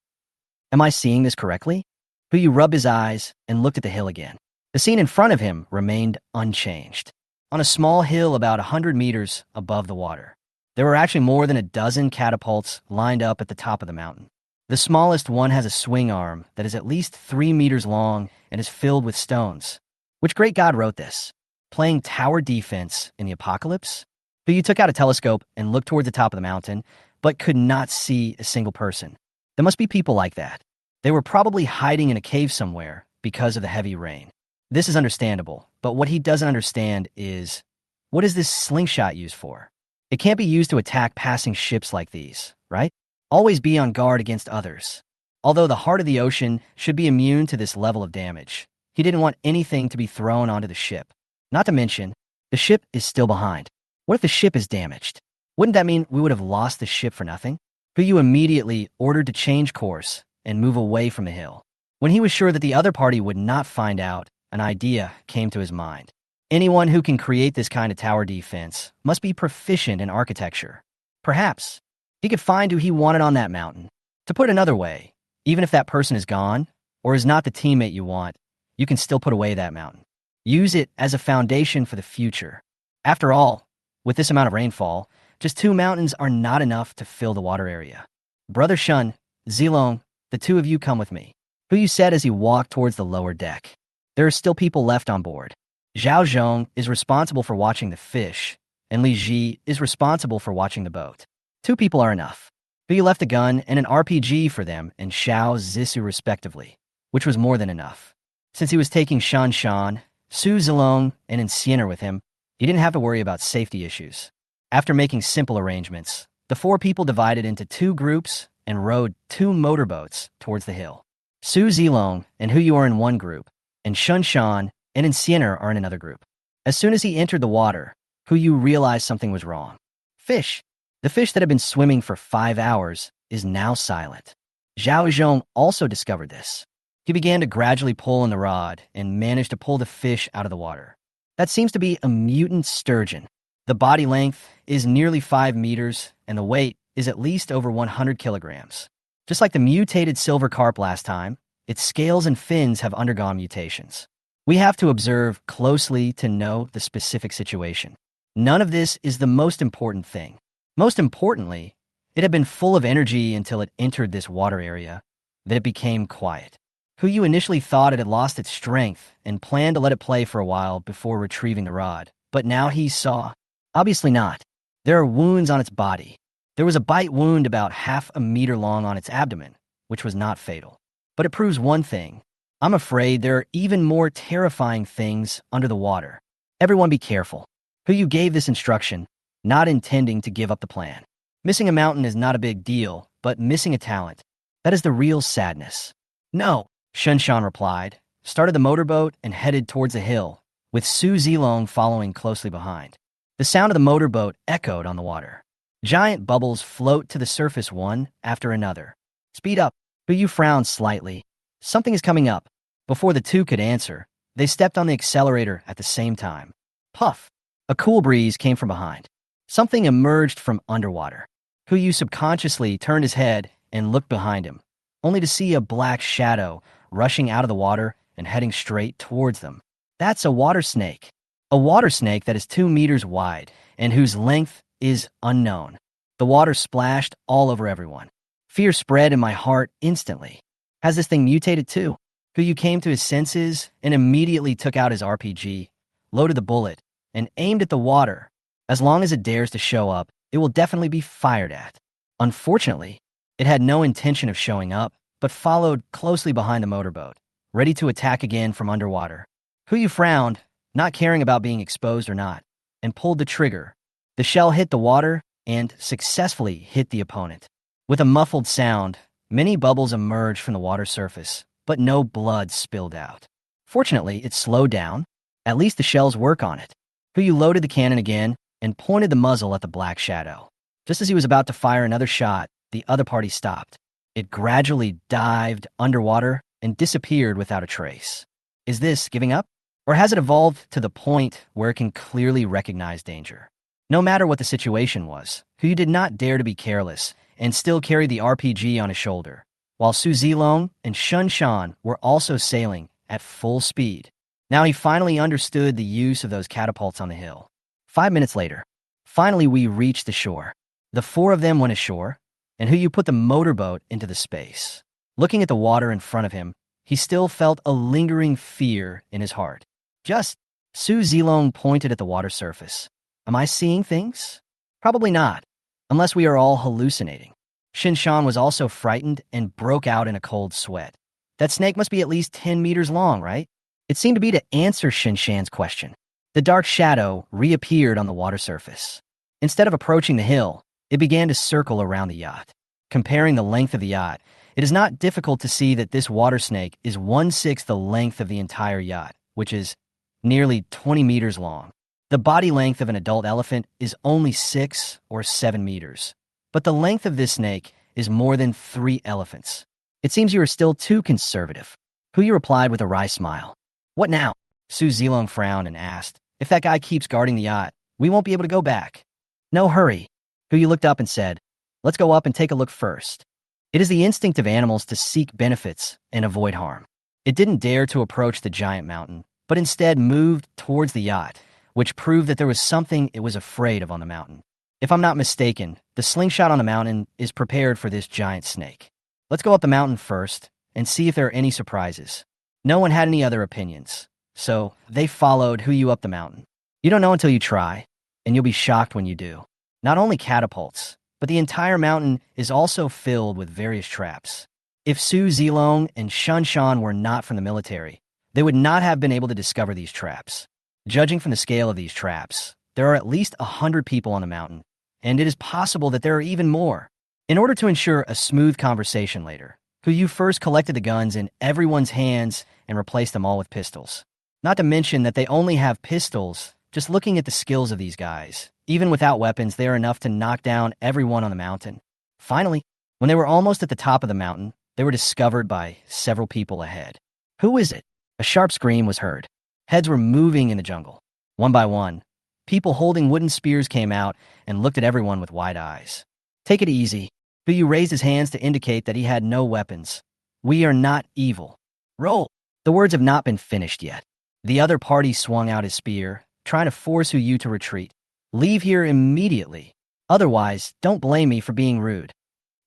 Am I seeing this correctly? Hu Yu rubbed his eyes and looked at the hill again. The scene in front of him remained unchanged. On a small hill about 100 meters above the water, there were actually more than a dozen catapults lined up at the top of the mountain. The smallest one has a swing arm that is at least 3 meters long and is filled with stones. Which great god wrote this? Playing tower defense in the apocalypse? Who you took out a telescope and looked toward the top of the mountain, but could not see a single person. There must be people like that. They were probably hiding in a cave somewhere because of the heavy rain. This is understandable, but what he doesn't understand is, what is this slingshot used for? It can't be used to attack passing ships like these, right? Always be on guard against others. Although the heart of the ocean should be immune to this level of damage, he didn't want anything to be thrown onto the ship. Not to mention, the ship is still behind. What if the ship is damaged? Wouldn't that mean we would have lost the ship for nothing? Who immediately ordered to change course and move away from the hill. When he was sure that the other party would not find out, an idea came to his mind. Anyone who can create this kind of tower defense must be proficient in architecture. Perhaps he could find who he wanted on that mountain. To put another way, even if that person is gone or is not the teammate you want, you can still put away that mountain. Use it as a foundation for the future. After all, with this amount of rainfall, just 2 mountains are not enough to fill the water area. Brother Shun, Zilong, the 2 of you come with me. Hu said as he walked towards the lower deck. There are still people left on board. Zhao Zhong is responsible for watching the fish, and Li Ji is responsible for watching the boat. 2 people are enough. Hu left a gun and an RPG for them and Xiao Zissou respectively, which was more than enough. Since he was taking Shan Shan, Su Zilong, and Enciener with him, he didn't have to worry about safety issues. After making simple arrangements, the 4 people divided into 2 groups and rowed 2 motorboats towards the hill. Su Zilong and Hu are in one group, and Shun Shan and Enciener are in another group. As soon as he entered the water, Hu realized something was wrong. Fish. The fish that had been swimming for 5 hours is now silent. Zhao Zhong also discovered this. He began to gradually pull on the rod and managed to pull the fish out of the water. That seems to be a mutant sturgeon. The body length is nearly 5 meters, and the weight is at least over 100 kilograms. Just like the mutated silver carp last time, its scales and fins have undergone mutations. We have to observe closely to know the specific situation. None of this is the most important thing. Most importantly, it had been full of energy until it entered this water area, then it became quiet. Hu initially thought it had lost its strength and planned to let it play for a while before retrieving the rod, but now he saw. Obviously not. There are wounds on its body. There was a bite wound about half a meter long on its abdomen, which was not fatal. But it proves one thing. I'm afraid there are even more terrifying things under the water. Everyone be careful. Hu gave this instruction, not intending to give up the plan. Missing a mountain is not a big deal, but missing a talent, that is the real sadness. No, Shun Shan replied, started the motorboat and headed towards the hill, with Su Zilong following closely behind. The sound of the motorboat echoed on the water. Giant bubbles float to the surface one after another. Speed up. Hu frowned slightly. Something is coming up. Before the 2 could answer, they stepped on the accelerator at the same time. Puff. A cool breeze came from behind. Something emerged from underwater. Hu subconsciously turned his head and looked behind him, only to see a black shadow rushing out of the water and heading straight towards them. That's a water snake. A water snake that is 2 meters wide and whose length is unknown. The water splashed all over everyone. Fear spread in my heart instantly. Has this thing mutated too? Hu came to his senses and immediately took out his RPG, loaded the bullet, and aimed at the water. As long as it dares to show up, it will definitely be fired at. Unfortunately, it had no intention of showing up, but followed closely behind the motorboat, ready to attack again from underwater. Hu frowned, not caring about being exposed or not, and pulled the trigger. The shell hit the water and successfully hit the opponent. With a muffled sound, many bubbles emerged from the water surface, but no blood spilled out. Fortunately, it slowed down. At least the shells work on it. Hu loaded the cannon again and pointed the muzzle at the black shadow. Just as he was about to fire another shot, the other party stopped. It gradually dived underwater and disappeared without a trace. Is this giving up? Or has it evolved to the point where it can clearly recognize danger? No matter what the situation was, Hu did not dare to be careless and still carried the RPG on his shoulder, while Su Zilong and Shun Shan were also sailing at full speed. Now he finally understood the use of those catapults on the hill. 5 minutes later, finally we reached the shore. The 4 of them went ashore, and Hu Yu put the motorboat into the space. Looking at the water in front of him, he still felt a lingering fear in his heart. Just, Su Zilong pointed at the water surface. Am I seeing things? Probably not, unless we are all hallucinating. Shinshan was also frightened and broke out in a cold sweat. That snake must be at least 10 meters long, right? It seemed to be to answer Shinshan's question. The dark shadow reappeared on the water surface. Instead of approaching the hill, it began to circle around the yacht. Comparing the length of the yacht, it is not difficult to see that this water snake is 1/6 the length of the entire yacht, which is nearly 20 meters long. The body length of an adult elephant is only 6 or 7 meters, but the length of this snake is more than 3 elephants. It seems you are still too conservative. Hu Yu replied with a wry smile. What now? Su Zilong frowned and asked. If that guy keeps guarding the yacht, we won't be able to go back. No hurry. Hu Yu looked up and said, let's go up and take a look first. It is the instinct of animals to seek benefits and avoid harm. It didn't dare to approach the giant mountain, but instead moved towards the yacht, which proved that there was something it was afraid of on the mountain. If I'm not mistaken, the slingshot on the mountain is prepared for this giant snake. Let's go up the mountain first and see if there are any surprises. No one had any other opinions, so they followed Hu Yu up the mountain. You don't know until you try, and you'll be shocked when you do. Not only catapults, but the entire mountain is also filled with various traps. If Su Zilong and Shunshan were not from the military, they would not have been able to discover these traps. Judging from the scale of these traps, there are at least 100 people on the mountain, and it is possible that there are even more. In order to ensure a smooth conversation later, Hu Yu first collected the guns in everyone's hands and replaced them all with pistols. Not to mention that they only have pistols. Just looking at the skills of these guys, even without weapons, they are enough to knock down everyone on the mountain. Finally, when they were almost at the top of the mountain, they were discovered by several people ahead. Who is it? A sharp scream was heard. Heads were moving in the jungle. One by one, people holding wooden spears came out and looked at everyone with wide eyes. Take it easy. Hu Yu raised his hands to indicate that he had no weapons. We are not evil. Roll. The words have not been finished yet. The other party swung out his spear, trying to force Hu Yu to retreat. Leave here immediately. Otherwise, don't blame me for being rude.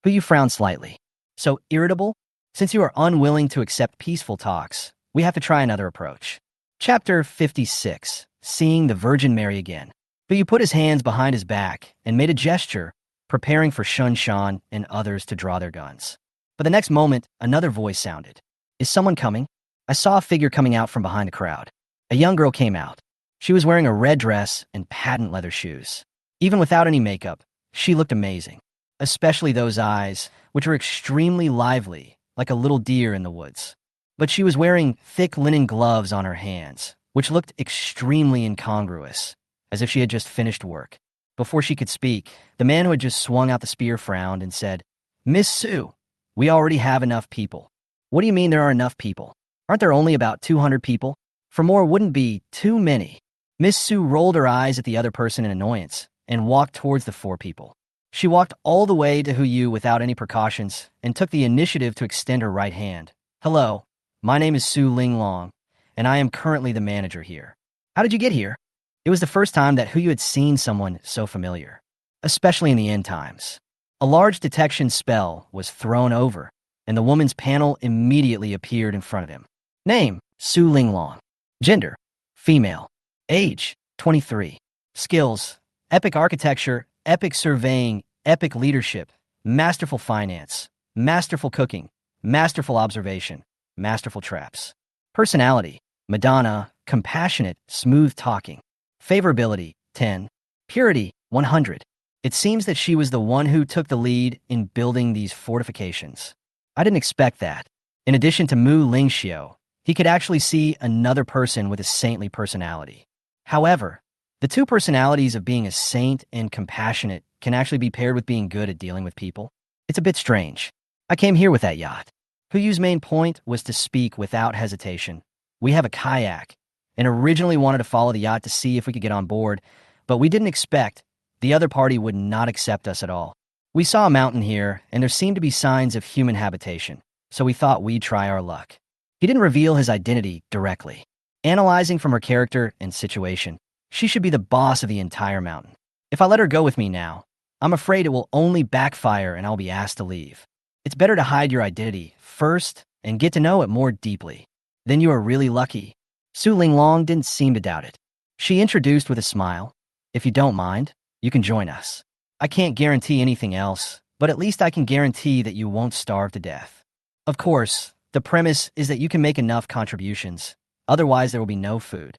Hu Yu frowned slightly. So irritable? Since you are unwilling to accept peaceful talks, we have to try another approach. Chapter 56. Seeing the Virgin Mary again. Hu Yu put his hands behind his back and made a gesture, preparing for Shunshan and others to draw their guns. But the next moment, another voice sounded. Is someone coming? I saw a figure coming out from behind the crowd. A young girl came out. She was wearing a red dress and patent leather shoes. Even without any makeup, she looked amazing, especially those eyes, which were extremely lively, like a little deer in the woods. But she was wearing thick linen gloves on her hands, which looked extremely incongruous, as if she had just finished work. Before she could speak, the man who had just swung out the spear frowned and said, Miss Su, we already have enough people. What do you mean there are enough people? Aren't there only about 200 people? For more wouldn't be too many. Miss Su rolled her eyes at the other person in annoyance and walked towards the 4 people. She walked all the way to Hu Yu without any precautions and took the initiative to extend her right hand. Hello, my name is Su Linglong, and I am currently the manager here. How did you get here? It was the first time that Hu Yu had seen someone so familiar, especially in the end times. A large detection spell was thrown over, and the woman's panel immediately appeared in front of him. Name, Su Linglong. Gender, female. Age, 23. Skills, epic architecture, epic surveying, epic leadership, masterful finance, masterful cooking, masterful observation, masterful traps. Personality, Madonna, compassionate, smooth talking. Favorability, 10. Purity, 100. It seems that she was the one who took the lead in building these fortifications. I didn't expect that. In addition to Mu Lingxiu, he could actually see another person with a saintly personality. However, the two personalities of being a saint and compassionate can actually be paired with being good at dealing with people. It's a bit strange. I came here with that yacht. Hu Yu's main point was to speak without hesitation. We have a kayak, and originally wanted to follow the yacht to see if we could get on board, but we didn't expect the other party would not accept us at all. We saw a mountain here, and there seemed to be signs of human habitation, so we thought we'd try our luck. He didn't reveal his identity directly. Analyzing from her character and situation, she should be the boss of the entire mountain. If I let her go with me now, I'm afraid it will only backfire and I'll be asked to leave. It's better to hide your identity first and get to know it more deeply. Then you are really lucky. Su Linglong didn't seem to doubt it. She introduced with a smile. If you don't mind, you can join us. I can't guarantee anything else, but at least I can guarantee that you won't starve to death. Of course, the premise is that you can make enough contributions. Otherwise, there will be no food.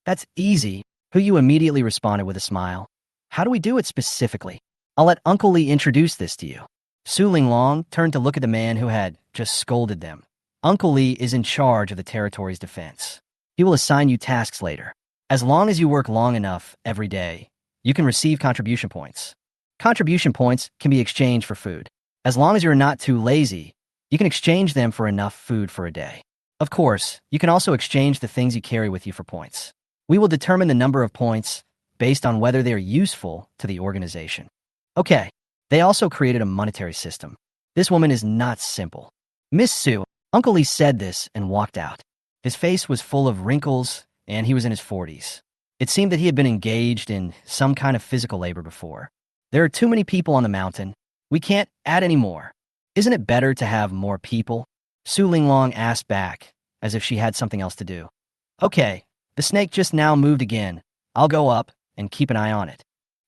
That's easy. Yu immediately responded with a smile. How do we do it specifically? I'll let Uncle Lee introduce this to you. Su Linglong turned to look at the man who had just scolded them. Uncle Lee is in charge of the territory's defense. He will assign you tasks later. As long as you work long enough every day, you can receive contribution points. Contribution points can be exchanged for food. As long as you're not too lazy, you can exchange them for enough food for a day. Of course, you can also exchange the things you carry with you for points. We will determine the number of points based on whether they are useful to the organization. Okay, they also created a monetary system. This woman is not simple. Miss Su, Uncle Lee said this and walked out. His face was full of wrinkles and he was in his 40s. It seemed that he had been engaged in some kind of physical labor before. There are too many people on the mountain. We can't add any more. Isn't it better to have more people? Su Linglong asked back, as if she had something else to do. Okay, the snake just now moved again. I'll go up and keep an eye on it.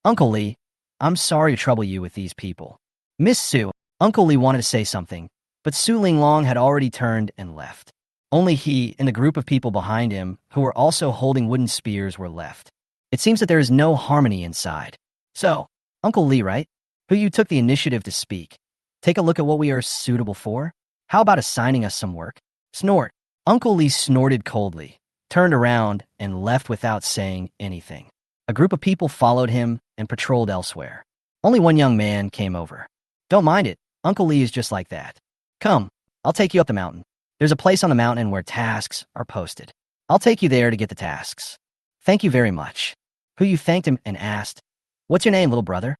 Uncle Lee, I'm sorry to trouble you with these people. Miss Su, Uncle Lee wanted to say something, but Su Linglong had already turned and left. Only he and the group of people behind him, who were also holding wooden spears, were left. It seems that there is no harmony inside. So, Uncle Lee, right? Who you took the initiative to speak. Take a look at what we are suitable for. How about assigning us some work? Snort. Uncle Lee snorted coldly, turned around, and left without saying anything. A group of people followed him and patrolled elsewhere. Only one young man came over. Don't mind it. Uncle Lee is just like that. Come, I'll take you up the mountain. There's a place on the mountain where tasks are posted. I'll take you there to get the tasks. Thank you very much. Who you thanked him and asked, What's your name, little brother?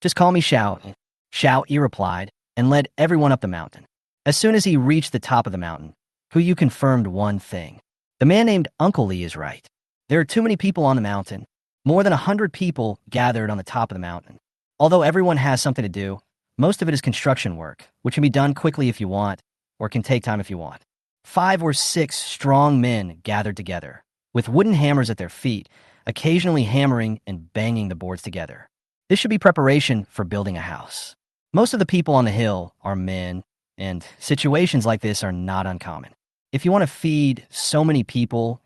Just call me Xiao. Xiao Yi replied and led everyone up the mountain. As soon as he reached the top of the mountain, Hu Yu confirmed one thing. The man named Uncle Lee is right. There are too many people on the mountain. More than 100 people gathered on the top of the mountain. Although everyone has something to do, most of it is construction work, which can be done quickly if you want, or can take time if you want. 5 or 6 strong men gathered together, with wooden hammers at their feet, occasionally hammering and banging the boards together. This should be preparation for building a house. Most of the people on the hill are men, and situations like this are not uncommon. If you want to feed so many people,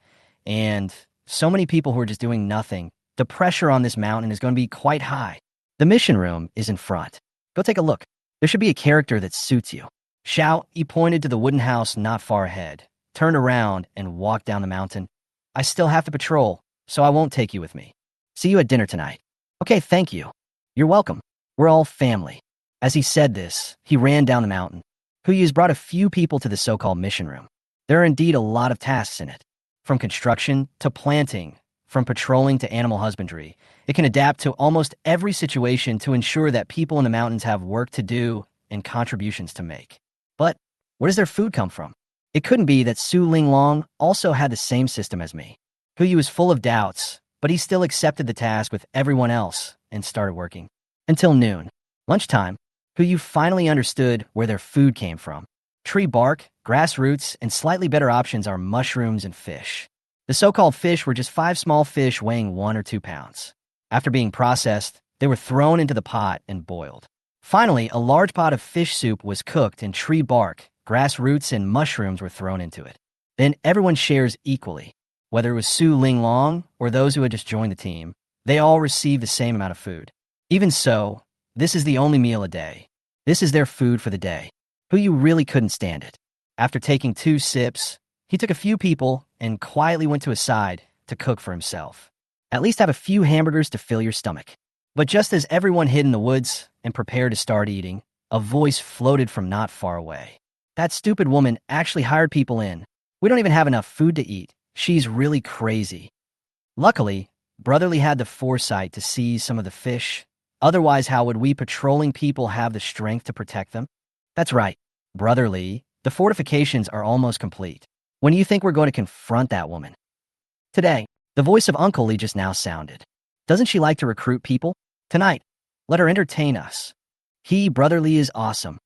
and so many people who are just doing nothing, the pressure on this mountain is going to be quite high. The mission room is in front. Go take a look. There should be a character that suits you. Xiao, he pointed to the wooden house not far ahead, turned around and walked down the mountain. I still have to patrol, so I won't take you with me. See you at dinner tonight. Okay, thank you. You're welcome. We're all family. As he said this, he ran down the mountain. Huyu's brought a few people to the so-called mission room. There are indeed a lot of tasks in it. From construction to planting, from patrolling to animal husbandry, it can adapt to almost every situation to ensure that people in the mountains have work to do and contributions to make. But where does their food come from? It couldn't be that Su Linglong also had the same system as me. Huyu was full of doubts, but he still accepted the task with everyone else and started working. Until noon. Lunchtime, Huyu finally understood where their food came from. Tree bark, grass roots, and slightly better options are mushrooms and fish. The so-called fish were just 5 small fish weighing 1 or 2 pounds. After being processed, they were thrown into the pot and boiled. Finally, a large pot of fish soup was cooked and tree bark, grass roots, and mushrooms were thrown into it. Then everyone shares equally. Whether it was Su Linglong or those who had just joined the team, they all received the same amount of food. Even so, this is the only meal a day. This is their food for the day. Huyu really couldn't stand it. After taking 2 sips, he took a few people and quietly went to his side to cook for himself. At least have a few hamburgers to fill your stomach. But just as everyone hid in the woods and prepared to start eating, a voice floated from not far away. That stupid woman actually hired people in. We don't even have enough food to eat. She's really crazy. Luckily, Brotherly had the foresight to seize some of the fish. Otherwise, how would we patrolling people have the strength to protect them? That's right, Brotherly. The fortifications are almost complete. When do you think we're going to confront that woman? Today, the voice of Uncle Lee just now sounded. Doesn't she like to recruit people? Tonight, Let her entertain us. Brotherly is awesome.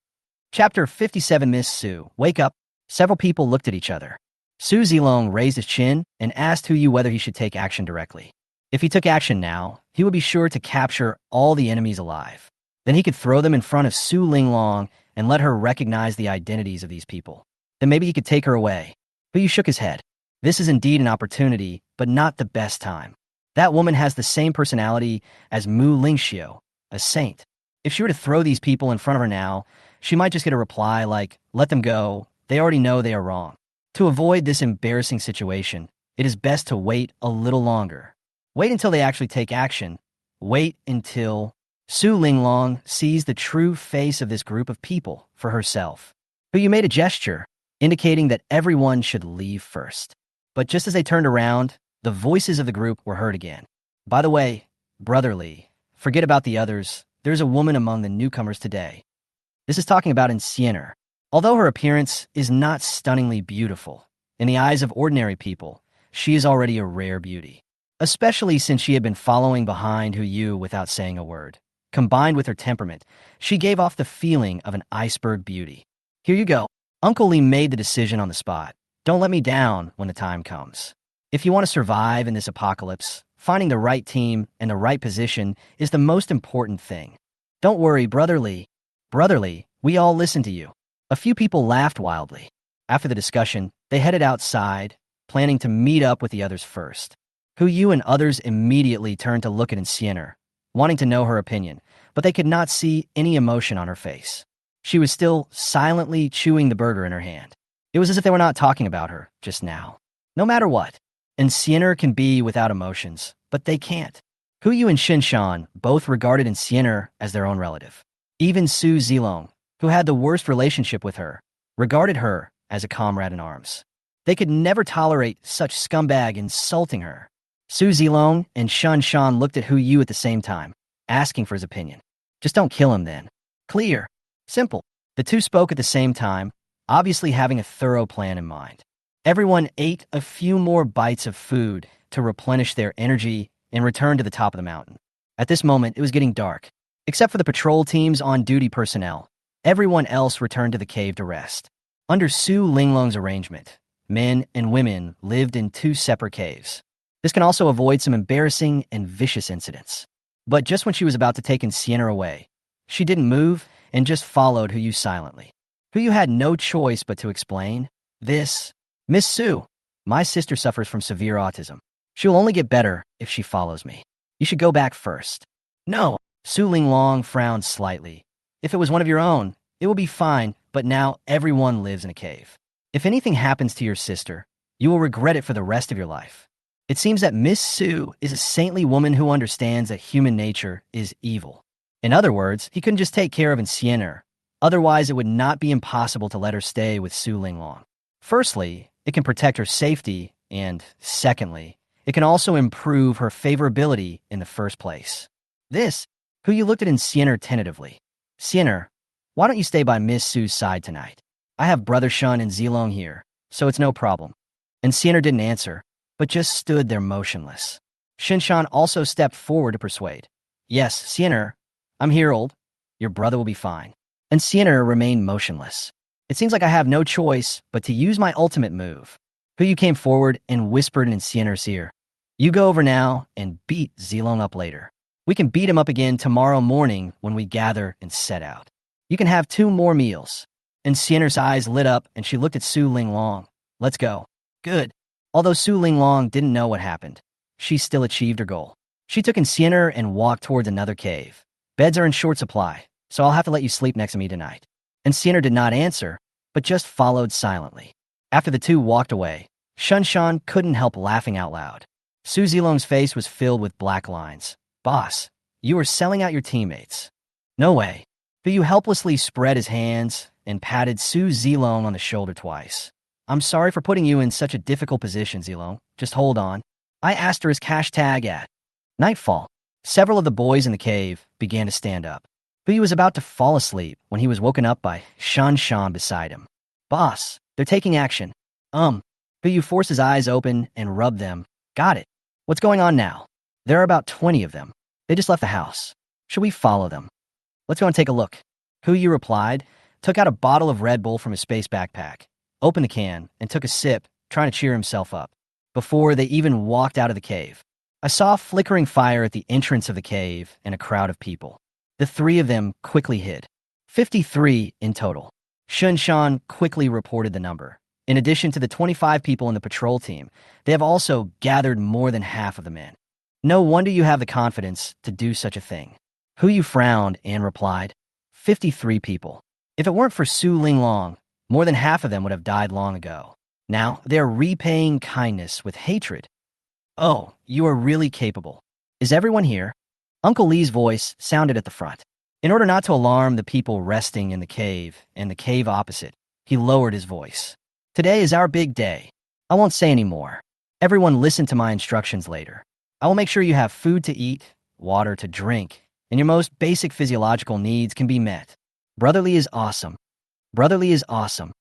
Chapter 57. Miss Sue, wake up. Several people looked at each other. Su Zilong raised his chin and asked Hu Yu whether he should take action directly. If he took action now, he would be sure to capture all the enemies alive. Then he could throw them in front of Su Linglong and let her recognize the identities of these people. Then maybe he could take her away. Hu Yu shook his head. This is indeed an opportunity, but not the best time. That woman has the same personality as Mu Lingxiu, a saint. If she were to throw these people in front of her now, she might just get a reply like, let them go, they already know they are wrong. To avoid this embarrassing situation, it is best to wait a little longer. Wait until they actually take action. Wait until Su Linglong sees the true face of this group of people for herself. Hu Yu made a gesture, indicating that everyone should leave first. But just as they turned around, the voices of the group were heard again. By the way, brotherly, forget about the others. There's a woman among the newcomers today. This is talking about Insiener. Although her appearance is not stunningly beautiful, in the eyes of ordinary people, she is already a rare beauty. Especially since she had been following behind Hu Yu without saying a word. Combined with her temperament, she gave off the feeling of an iceberg beauty. Here you go. Uncle Lee made the decision on the spot. Don't let me down when the time comes. If you want to survive in this apocalypse, finding the right team and the right position is the most important thing. Don't worry, brotherly. Brotherly, we all listen to you. A few people laughed wildly. After the discussion, they headed outside, planning to meet up with the others first. Hu Yu and others immediately turned to look at Insiener, wanting to know her opinion, but they could not see any emotion on her face. She was still silently chewing the burger in her hand. It was as if they were not talking about her just now. No matter what, Insiener can be without emotions, but they can't. Hu Yu and Shinshan both regarded Insiener as their own relative. Even Su Zilong, who had the worst relationship with her, regarded her as a comrade in arms. They could never tolerate such scumbag insulting her. Su Zilong and Shun Shan looked at Hu Yu at the same time, asking for his opinion. Just don't kill him then. Clear. Simple. The two spoke at the same time, obviously having a thorough plan in mind. Everyone ate a few more bites of food to replenish their energy and return to the top of the mountain. At this moment, it was getting dark. Except for the patrol team's on-duty personnel, everyone else returned to the cave to rest. Under Su Linglong's arrangement, men and women lived in two separate caves. This can also avoid some embarrassing and vicious incidents. But just when she was about to take Insiener away, she didn't move and just followed Hu Yu silently. Hu Yu had no choice but to explain, Miss Su, my sister suffers from severe autism. She'll only get better if she follows me. You should go back first. No, Su Linglong frowned slightly. If it was one of your own, it will be fine, but now everyone lives in a cave. If anything happens to your sister, you will regret it for the rest of your life. It seems that Miss Su is a saintly woman who understands that human nature is evil. In other words, he couldn't just take care of Insiener. Otherwise, it would not be impossible to let her stay with Su Linglong. Firstly, it can protect her safety, and secondly, it can also improve her favorability in the first place. Hu Yu looked at Insiener tentatively. Siener, why don't you stay by Miss Su's side tonight? I have Brother Shun and Zilong here, so it's no problem. Insiener didn't answer, but just stood there motionless. Shinshan also stepped forward to persuade. Yes, Siener, I'm here, old. Your brother will be fine. And Siener remained motionless. It seems like I have no choice but to use my ultimate move. Hu Yu came forward and whispered in Siener's ear. You go over now and beat Zilong up later. We can beat him up again tomorrow morning when we gather and set out. You can have 2 more meals. And Siener's eyes lit up and she looked at Su Linglong. Let's go. Good. Although Su Linglong didn't know what happened, she still achieved her goal. She took Insiener and walked towards another cave. Beds are in short supply, so I'll have to let you sleep next to me tonight. Insiener did not answer, but just followed silently. After the two walked away, Shunshan couldn't help laughing out loud. Su Zilong's face was filled with black lines. Boss, you are selling out your teammates. No way. Hu Yu helplessly spread his hands and patted Su Zilong on the shoulder twice. I'm sorry for putting you in such a difficult position, Zilong. Just hold on. I asterisk hashtag at nightfall. Several of the boys in the cave began to stand up. Hu Yu was about to fall asleep when he was woken up by Shan Shan beside him. Boss, they're taking action. Hu Yu forced his eyes open and rubbed them. Got it. What's going on now? There are about 20 of them. They just left the house. Should we follow them? Let's go and take a look. Hu Yu replied, took out a bottle of Red Bull from his space backpack, opened the can, and took a sip, trying to cheer himself up, before they even walked out of the cave. I saw a flickering fire at the entrance of the cave and a crowd of people. The three of them quickly hid. 53 in total. Shun Shan quickly reported the number. In addition to the 25 people in the patrol team, they have also gathered more than half of the men. No wonder you have the confidence to do such a thing. Hu Yu frowned and replied, 53 people. If it weren't for Su Linglong, more than half of them would have died long ago. Now, they're repaying kindness with hatred. Oh, you are really capable. Is everyone here? Uncle Lee's voice sounded at the front. In order not to alarm the people resting in the cave and the cave opposite, he lowered his voice. Today is our big day. I won't say any more. Everyone listen to my instructions later. I will make sure you have food to eat, water to drink, and your most basic physiological needs can be met. Brotherly is awesome. Brotherly is awesome.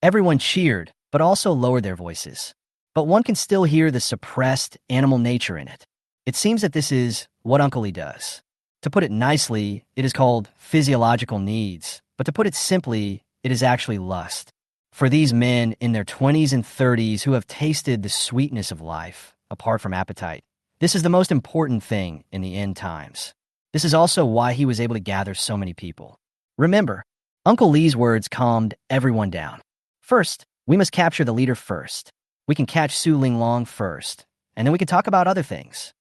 Everyone cheered, but also lowered their voices. But one can still hear the suppressed animal nature in it. It seems that this is what Uncle Lee does. To put it nicely, it is called physiological needs, but to put it simply, it is actually lust. For these men in their 20s and 30s who have tasted the sweetness of life, apart from appetite, this is the most important thing in the end times. This is also why he was able to gather so many people. Remember, Uncle Lee's words calmed everyone down. First, we must capture the leader first. We can catch Su Linglong first, and then we can talk about other things.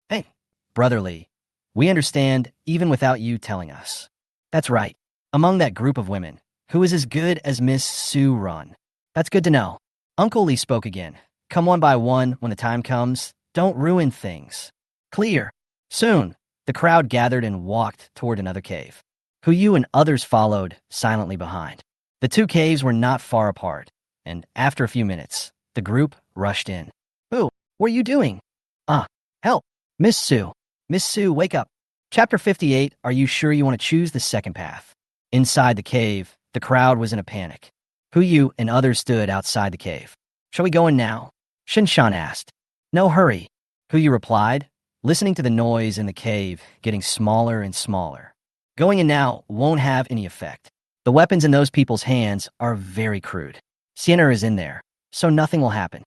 Hey, Brother Lee, we understand even without you telling us. That's right. Among that group of women, who is as good as Miss Su Run? That's good to know. Uncle Lee spoke again. Come one by one when the time comes. Don't ruin things. Clear. Soon, the crowd gathered and walked toward another cave. Hu Yu and others followed silently behind. The two caves were not far apart, and after a few minutes, the group rushed in. Who? What are you doing? Help. Miss Su. Miss Su, wake up. Chapter 58, are you sure you want to choose the second path? Inside the cave, the crowd was in a panic. Hu Yu and others stood outside the cave. Shall we go in now? Shin Shan asked. No hurry. Hu Yu replied, listening to the noise in the cave getting smaller and smaller. Going in now won't have any effect. The weapons in those people's hands are very crude. Sienna is in there, so nothing will happen.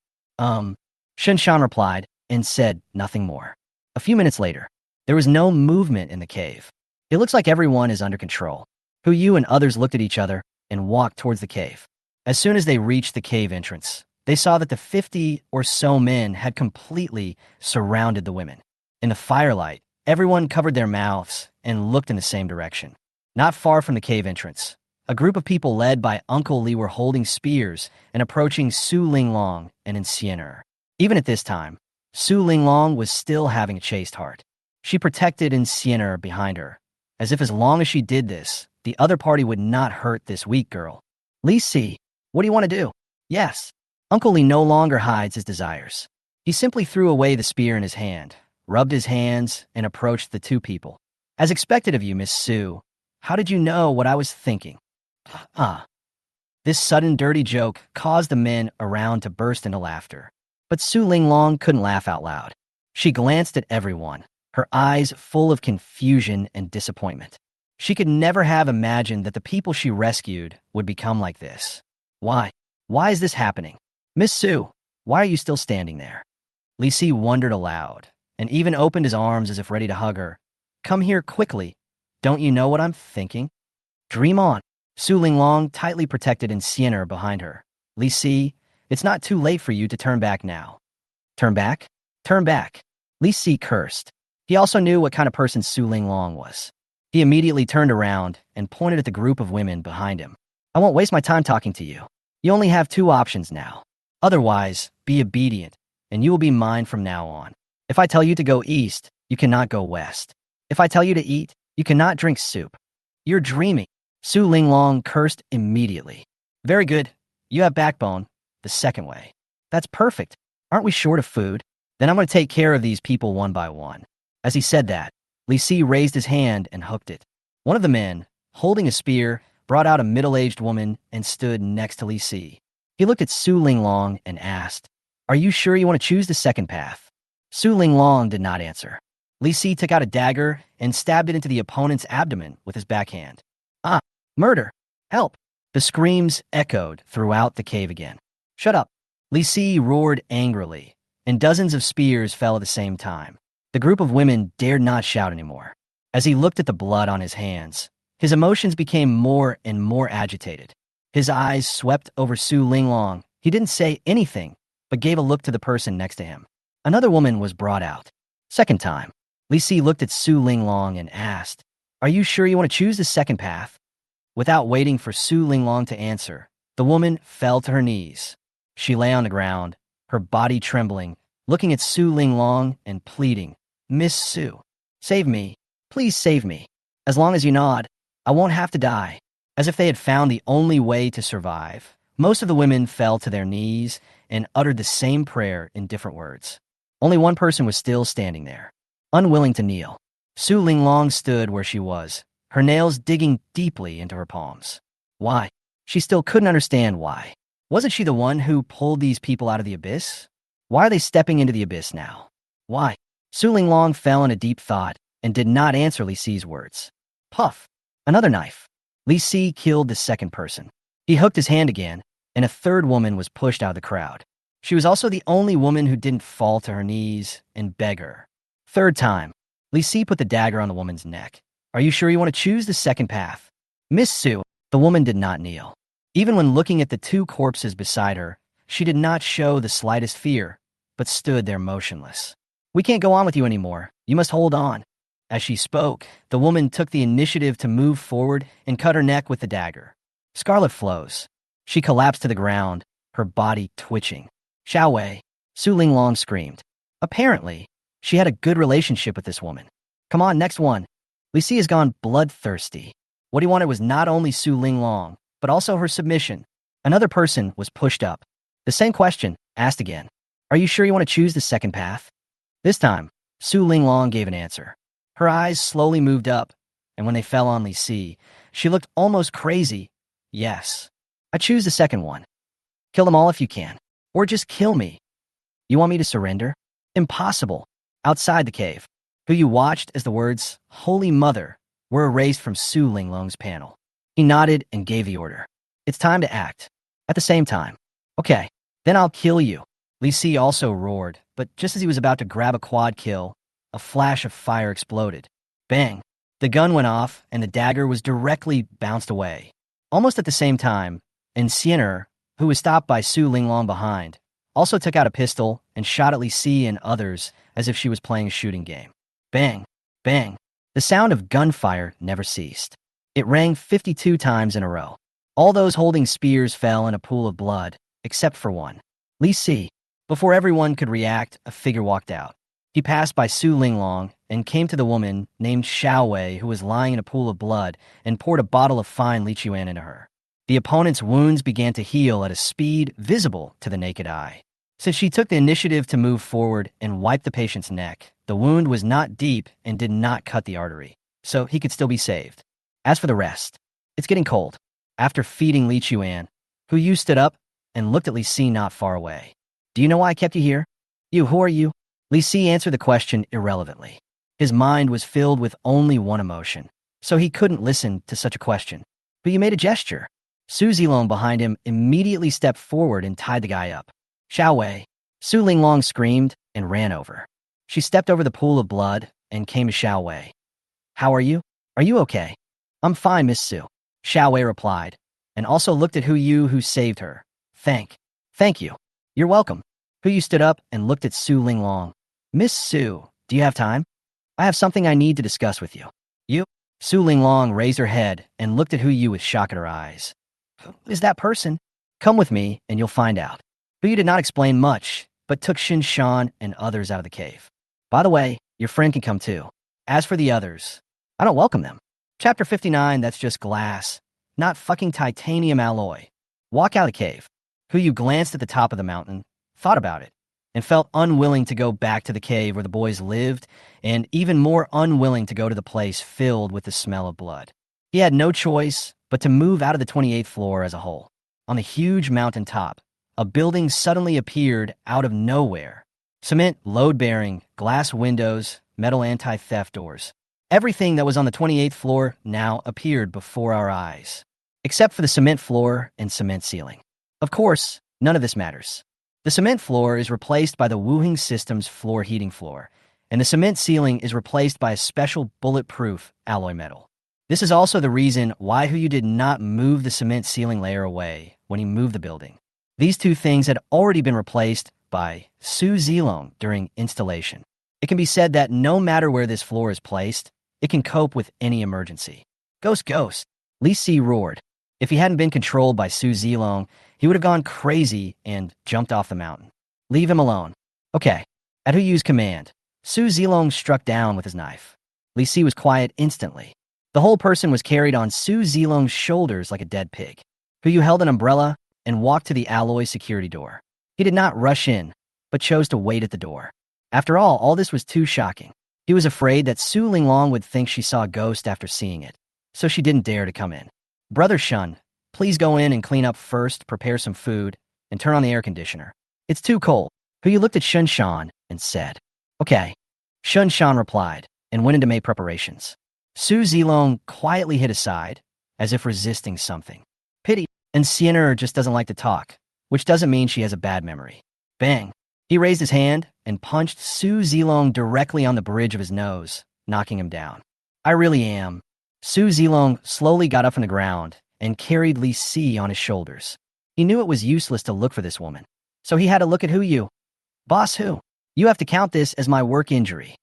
Shin Shan replied and said nothing more. A few minutes later, there was no movement in the cave. It looks like everyone is under control. Hu Yu and others looked at each other and walked towards the cave. As soon as they reached the cave entrance, they saw that the 50 or so men had completely surrounded the women. In the firelight, everyone covered their mouths and looked in the same direction. Not far from the cave entrance, a group of people led by Uncle Lee were holding spears and approaching Su Linglong and Sienna. Even at this time, Su Linglong was still having a chaste heart. She protected Sienna behind her, as if as long as she did this, the other party would not hurt this weak girl. Li Si, what do you want to do? Yes. Uncle Lee no longer hides his desires. He simply threw away the spear in his hand, rubbed his hands, and approached the two people. As expected of you, Miss Su, how did you know what I was thinking? This sudden dirty joke caused the men around to burst into laughter. But Su Linglong couldn't laugh out loud. She glanced at everyone, her eyes full of confusion and disappointment. She could never have imagined that the people she rescued would become like this. Why? Why is this happening? Miss Su, why are you still standing there? Li Si wondered aloud, and even opened his arms as if ready to hug her. Come here quickly. Don't you know what I'm thinking? Dream on. Su Linglong tightly protected Sienna behind her. Li Si, it's not too late for you to turn back now. Turn back? Turn back. Li Si cursed. He also knew what kind of person Su Linglong was. He immediately turned around and pointed at the group of women behind him. I won't waste my time talking to you. You only have two options now. Otherwise, be obedient, and you will be mine from now on. If I tell you to go east, you cannot go west. If I tell you to eat, you cannot drink soup. You're dreaming. Su Linglong cursed immediately. Very good. You have backbone. The second way. That's perfect. Aren't we short of food? Then I'm going to take care of these people one by one. As he said that, Li Si raised his hand and hooked it. One of the men, holding a spear, brought out a middle-aged woman and stood next to Li Si. He looked at Su Linglong and asked, Are you sure you want to choose the second path? Su Linglong did not answer. Li Si took out a dagger and stabbed it into the opponent's abdomen with his backhand. Ah, murder! Help! The screams echoed throughout the cave again. Shut up! Li Si roared angrily, and dozens of spears fell at the same time. The group of women dared not shout anymore. As he looked at the blood on his hands, his emotions became more and more agitated. His eyes swept over Su Linglong. He didn't say anything, but gave a look to the person next to him. Another woman was brought out. Second time, Li Si looked at Su Linglong and asked, "Are you sure you want to choose the second path?" Without waiting for Su Linglong to answer, the woman fell to her knees. She lay on the ground, her body trembling, looking at Su Linglong and pleading, "Miss Su, save me. Please save me. As long as you nod, I won't have to die." As if they had found the only way to survive, most of the women fell to their knees and uttered the same prayer in different words. Only one person was still standing there, unwilling to kneel. Su Linglong stood where she was, her nails digging deeply into her palms. Why? She still couldn't understand why. Wasn't she the one who pulled these people out of the abyss? Why are they stepping into the abyss now? Why? Su Linglong fell in a deep thought and did not answer Li Si's words. Puff! Another knife. Li Si killed the second person. He hooked his hand again, and a third woman was pushed out of the crowd. She was also the only woman who didn't fall to her knees and beg her. Third time, Li Si put the dagger on the woman's neck. "Are you sure you want to choose the second path?" "Miss Su," the woman did not kneel. Even when looking at the two corpses beside her, she did not show the slightest fear, but stood there motionless. "We can't go on with you anymore. You must hold on." As she spoke, the woman took the initiative to move forward and cut her neck with the dagger. Scarlet flows. She collapsed to the ground, her body twitching. "Xiao Wei," Su Linglong screamed. Apparently, she had a good relationship with this woman. "Come on, next one." Li Si has gone bloodthirsty. What he wanted was not only Su Linglong, but also her submission. Another person was pushed up. The same question, asked again. "Are you sure you want to choose the second path?" This time, Su Linglong gave an answer. Her eyes slowly moved up, and when they fell on Li Si, she looked almost crazy. "Yes, I choose the second one. Kill them all if you can, or just kill me." "You want me to surrender?" "Impossible." Outside the cave, Hu Yu watched as the words, "Holy Mother," were erased from Su Linglong's panel. He nodded and gave the order. "It's time to act." At the same time, "Okay, then I'll kill you." Li Si also roared, but just as he was about to grab a quad kill, a flash of fire exploded. Bang! The gun went off, and the dagger was directly bounced away. Almost at the same time, and Xiener, who was stopped by Su Linglong behind, also took out a pistol and shot at Li Si and others as if she was playing a shooting game. Bang! Bang! The sound of gunfire never ceased. It rang 52 times in a row. All those holding spears fell in a pool of blood, except for one. Li Si. Before everyone could react, a figure walked out. He passed by Su Linglong and came to the woman named Xiao Wei, who was lying in a pool of blood, and poured a bottle of fine Li Chuan into her. The opponent's wounds began to heal at a speed visible to the naked eye. Since she took the initiative to move forward and wipe the patient's neck, the wound was not deep and did not cut the artery, so he could still be saved. As for the rest, it's getting cold. After feeding Li Chuan, Hu Yu stood up and looked at Li Si not far away. "Do you know why I kept you here?" Who are you?" Li Si answered the question irrelevantly. His mind was filled with only one emotion, so he couldn't listen to such a question. But you made a gesture. Su Zilong behind him immediately stepped forward and tied the guy up. "Xiao Wei," Su Linglong screamed and ran over. She stepped over the pool of blood and came to Xiao Wei. "How are you? Are you okay?" "I'm fine, Miss Su," Xiao Wei replied, and also looked at Hu Yu, who saved her. Thank you. You're welcome." Hu Yu stood up and looked at Su Linglong. "Miss Su, do you have time? I have something I need to discuss with you." "You?" Su Linglong raised her head and looked at Hu Yu with shock in her eyes. "Who is that person?" "Come with me and you'll find out." Hu Yu did not explain much, but took Shin Shan and others out of the cave. "By the way, your friend can come too. As for the others, I don't welcome them." Chapter 59, that's just glass, not fucking titanium alloy. Walk out of the cave. Hu Yu glanced at the top of the mountain, thought about it, and felt unwilling to go back to the cave where the boys lived, and even more unwilling to go to the place filled with the smell of blood. He had no choice but to move out of the 28th floor as a whole. On the huge mountain top, a building suddenly appeared out of nowhere. Cement, load-bearing, glass windows, metal anti-theft doors. Everything that was on the 28th floor now appeared before our eyes, except for the cement floor and cement ceiling. Of course, none of this matters. The cement floor is replaced by the Woohing System's floor heating floor, and the cement ceiling is replaced by a special bulletproof alloy metal. This is also the reason why Huyu did not move the cement ceiling layer away when he moved the building. These two things had already been replaced by Su Zilong during installation. It can be said that no matter where this floor is placed, it can cope with any emergency. Ghost, ghost, Li Si roared. If he hadn't been controlled by Su Zilong, he would have gone crazy and jumped off the mountain. Leave him alone. Okay. At Huyu's command, Su Zilong struck down with his knife. Li Si was quiet instantly. The whole person was carried on Su Zilong's shoulders like a dead pig. Huyu held an umbrella and walked to the alloy security door. He did not rush in, but chose to wait at the door. After all this was too shocking. He was afraid that Su Linglong would think she saw a ghost after seeing it, so she didn't dare to come in. Brother Shun, please go in and clean up first, prepare some food, and turn on the air conditioner. It's too cold. Huyu looked at Shun Shan and said, Okay. Shun Shan replied and went in to make preparations. Su Zilong quietly hid aside, as if resisting something. Pity, and Siener just doesn't like to talk, which doesn't mean she has a bad memory. Bang. He raised his hand and punched Su Zilong directly on the bridge of his nose, knocking him down. I really am. Su Zilong slowly got up from the ground and carried Li Si on his shoulders. He knew it was useless to look for this woman, so he had to look at Huyu. Boss Hu, you have to count this as my work injury.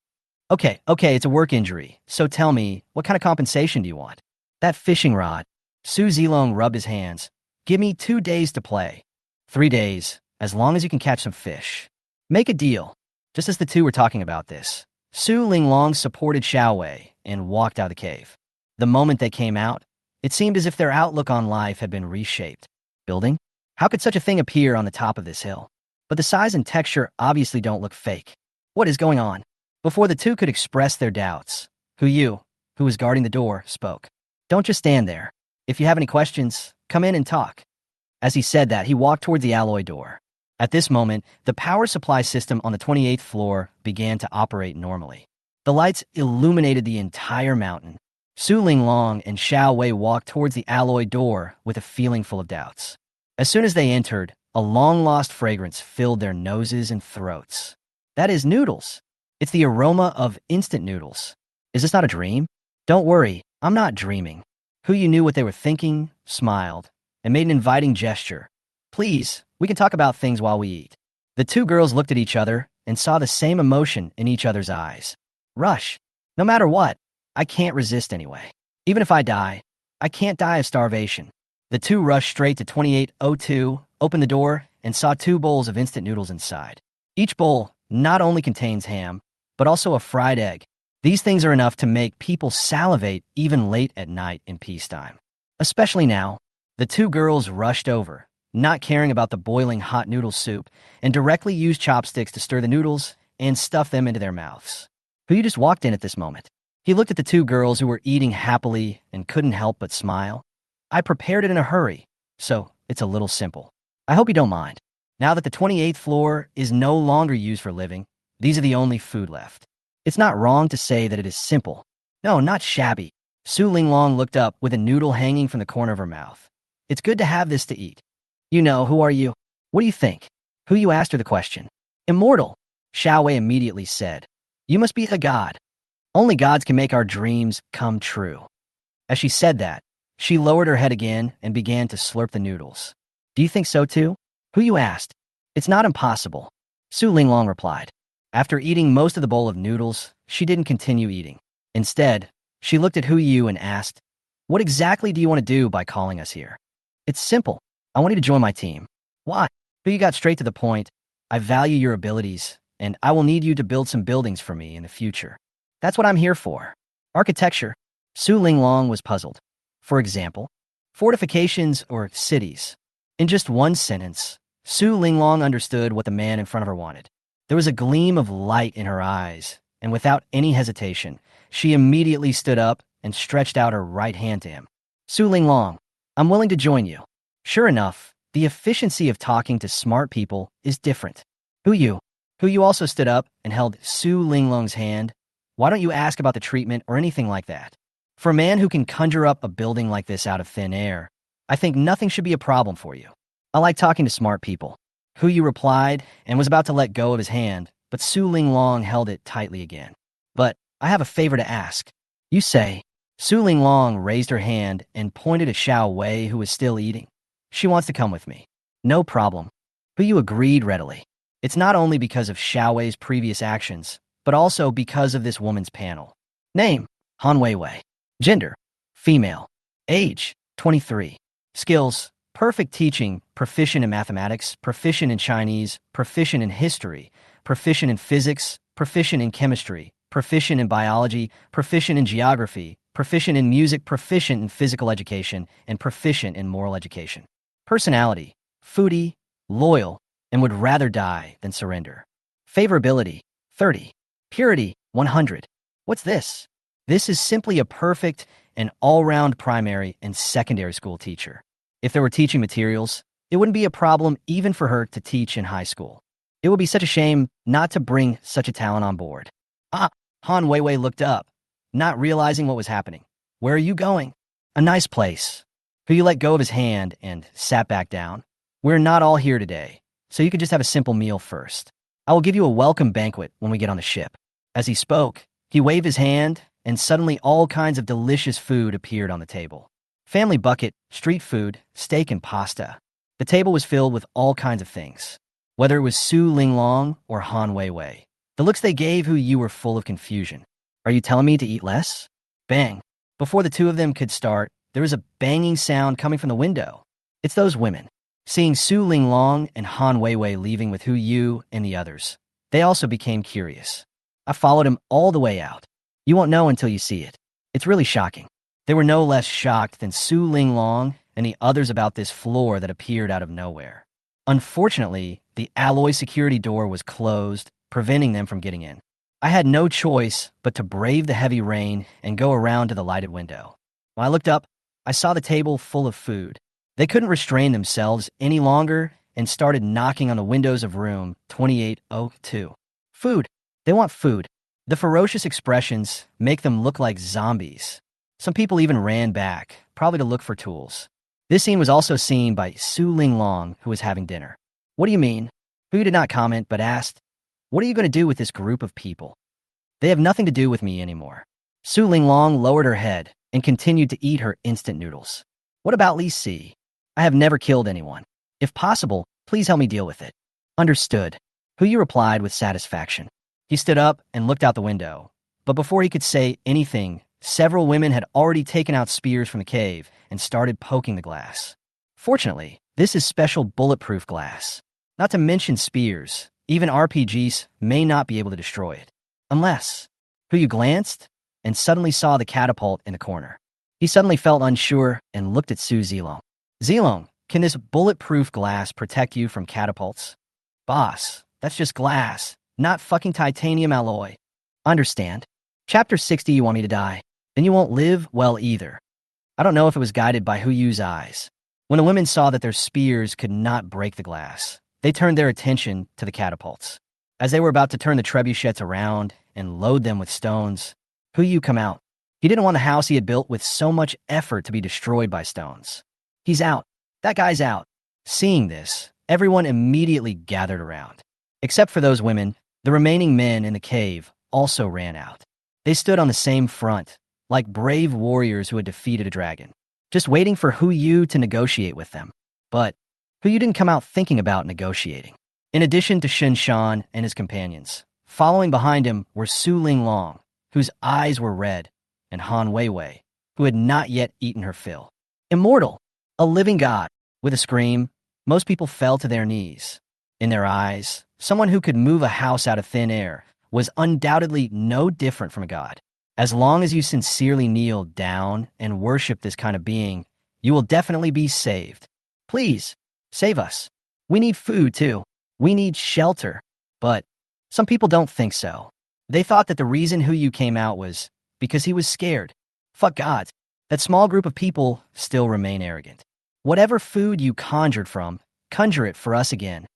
Okay, it's a work injury, so tell me, what kind of compensation do you want? That fishing rod. Su Zilong rubbed his hands. Give me 2 days to play. 3 days, as long as you can catch some fish. Make a deal. Just as the two were talking about this, Su Linglong supported Xiao Wei and walked out of the cave. The moment they came out, it seemed as if their outlook on life had been reshaped. Building? How could such a thing appear on the top of this hill? But the size and texture obviously don't look fake. What is going on? Before the two could express their doubts, Huyu, who was guarding the door, spoke. Don't just stand there. If you have any questions, come in and talk. As he said that, he walked toward the alloy door. At this moment, the power supply system on the 28th floor began to operate normally. The lights illuminated the entire mountain. Su Linglong and Xiao Wei walked towards the alloy door with a feeling full of doubts. As soon as they entered, a long-lost fragrance filled their noses and throats. That is noodles. It's the aroma of instant noodles. Is this not a dream? Don't worry, I'm not dreaming. Huyu knew what they were thinking, smiled, and made an inviting gesture. Please, we can talk about things while we eat. The two girls looked at each other and saw the same emotion in each other's eyes. Rush. No matter what, I can't resist anyway. Even if I die, I can't die of starvation. The two rushed straight to 2802, opened the door, and saw 2 bowls of instant noodles inside. Each bowl not only contains ham, but also a fried egg. These things are enough to make people salivate even late at night in peacetime. Especially now, the two girls rushed over, not caring about the boiling hot noodle soup, and directly used chopsticks to stir the noodles and stuff them into their mouths. Huyu just walked in at this moment. He looked at the two girls who were eating happily and couldn't help but smile. I prepared it in a hurry, so it's a little simple. I hope you don't mind. Now that the 28th floor is no longer used for living, these are the only food left. It's not wrong to say that it is simple. No, not shabby. Su Linglong looked up with a noodle hanging from the corner of her mouth. It's good to have this to eat. You know, who are you? What do you think? Huyu asked her the question. Immortal, Xiao Wei immediately said. You must be a god. Only gods can make our dreams come true. As she said that, she lowered her head again and began to slurp the noodles. Do you think so too? Huyu asked. It's not impossible. Su Linglong replied. After eating most of the bowl of noodles, she didn't continue eating. Instead, she looked at Huyu and asked, What exactly do you want to do by calling us here? It's simple. I want you to join my team. Why? Huyu got straight to the point. I value your abilities, and I will need you to build some buildings for me in the future. That's what I'm here for. Architecture. Su Linglong was puzzled. For example, fortifications or cities. In just one sentence, Su Linglong understood what the man in front of her wanted. There was a gleam of light in her eyes, and without any hesitation, she immediately stood up and stretched out her right hand to him. Su Linglong, I'm willing to join you. Sure enough, the efficiency of talking to smart people is different. Huyu also stood up and held Su Linglong's hand Why don't you ask about the treatment or anything like that? For a man who can conjure up a building like this out of thin air, I think nothing should be a problem for you. I like talking to smart people. Hu Yu replied and was about to let go of his hand, but Su Ling Long held it tightly again. But I have a favor to ask. You say. Su Ling Long raised her hand and pointed at Xiao Wei, who was still eating. She wants to come with me. No problem. Hu Yu agreed readily. It's not only because of Xiao Wei's previous actions, but also because of this woman's panel. Name, Han Weiwei. Gender, female. Age, 23. Skills, perfect teaching, proficient in mathematics, proficient in Chinese, proficient in history, proficient in physics, proficient in chemistry, proficient in biology, proficient in geography, proficient in music, proficient in physical education, and proficient in moral education. Personality, foodie, loyal, and would rather die than surrender. Favorability, 30. Purity, 100. What's this? This is simply a perfect and all-round primary and secondary school teacher. If there were teaching materials, it wouldn't be a problem even for her to teach in high school. It would be such a shame not to bring such a talent on board. Han Weiwei looked up, not realizing what was happening. Where are you going? A nice place. Hu Yu let go of his hand and sat back down. We're not all here today, so you could just have a simple meal first. I will give you a welcome banquet when we get on the ship. As he spoke, he waved his hand, and suddenly all kinds of delicious food appeared on the table. Family bucket, street food, steak and pasta. The table was filled with all kinds of things. Whether it was Su Ling Long or Han Weiwei, the looks they gave Hu Yu were full of confusion. Are you telling me to eat less? Bang. Before the two of them could start, there was a banging sound coming from the window. It's those women. Seeing Su Ling Long and Han Weiwei leaving with Hu Yu and the others, they also became curious. I followed him all the way out. You won't know until you see it. It's really shocking. They were no less shocked than Su Ling Long and the others about this floor that appeared out of nowhere. Unfortunately, the alloy security door was closed, preventing them from getting in. I had no choice but to brave the heavy rain and go around to the lighted window. When I looked up, I saw the table full of food. They couldn't restrain themselves any longer and started knocking on the windows of room 2802. Food. They want food. The ferocious expressions make them look like zombies. Some people even ran back, probably to look for tools. This scene was also seen by Su Ling Long, who was having dinner. What do you mean? Hu did not comment, but asked, what are you going to do with this group of people? They have nothing to do with me anymore. Su Ling Long lowered her head and continued to eat her instant noodles. What about Li Si? I have never killed anyone. If possible, please help me deal with it. Understood. Hu Yu replied with satisfaction. He stood up and looked out the window. But before he could say anything, several women had already taken out spears from the cave and started poking the glass. Fortunately, this is special bulletproof glass. Not to mention spears, even RPGs may not be able to destroy it. Unless. Hu Yu glanced and suddenly saw the catapult in the corner. He suddenly felt unsure and looked at Su Zilong. Zilong, can this bulletproof glass protect you from catapults? Boss, that's just glass, not fucking titanium alloy. Understand? Chapter 60, you want me to die? Then you won't live well either. I don't know if it was guided by Hu Yu's eyes. When the women saw that their spears could not break the glass, they turned their attention to the catapults. As they were about to turn the trebuchets around and load them with stones, Hu Yu come out. He didn't want the house he had built with so much effort to be destroyed by stones. He's out. That guy's out. Seeing this, everyone immediately gathered around. Except for those women, the remaining men in the cave also ran out. They stood on the same front, like brave warriors who had defeated a dragon, just waiting for Hu Yu to negotiate with them. But Hu Yu didn't come out thinking about negotiating. In addition to Shen Shan and his companions, following behind him were Su Ling Long, whose eyes were red, and Han Weiwei, who had not yet eaten her fill. Immortal, a living god. With a scream, most people fell to their knees. In their eyes, someone who could move a house out of thin air was undoubtedly no different from a god. As long as you sincerely kneel down and worship this kind of being, you will definitely be saved. Please, save us. We need food too. We need shelter. But some people don't think so. They thought that the reason Hu Yu came out was because he was scared. Fuck gods. That small group of people still remain arrogant. Whatever food you conjured from, conjure it for us again.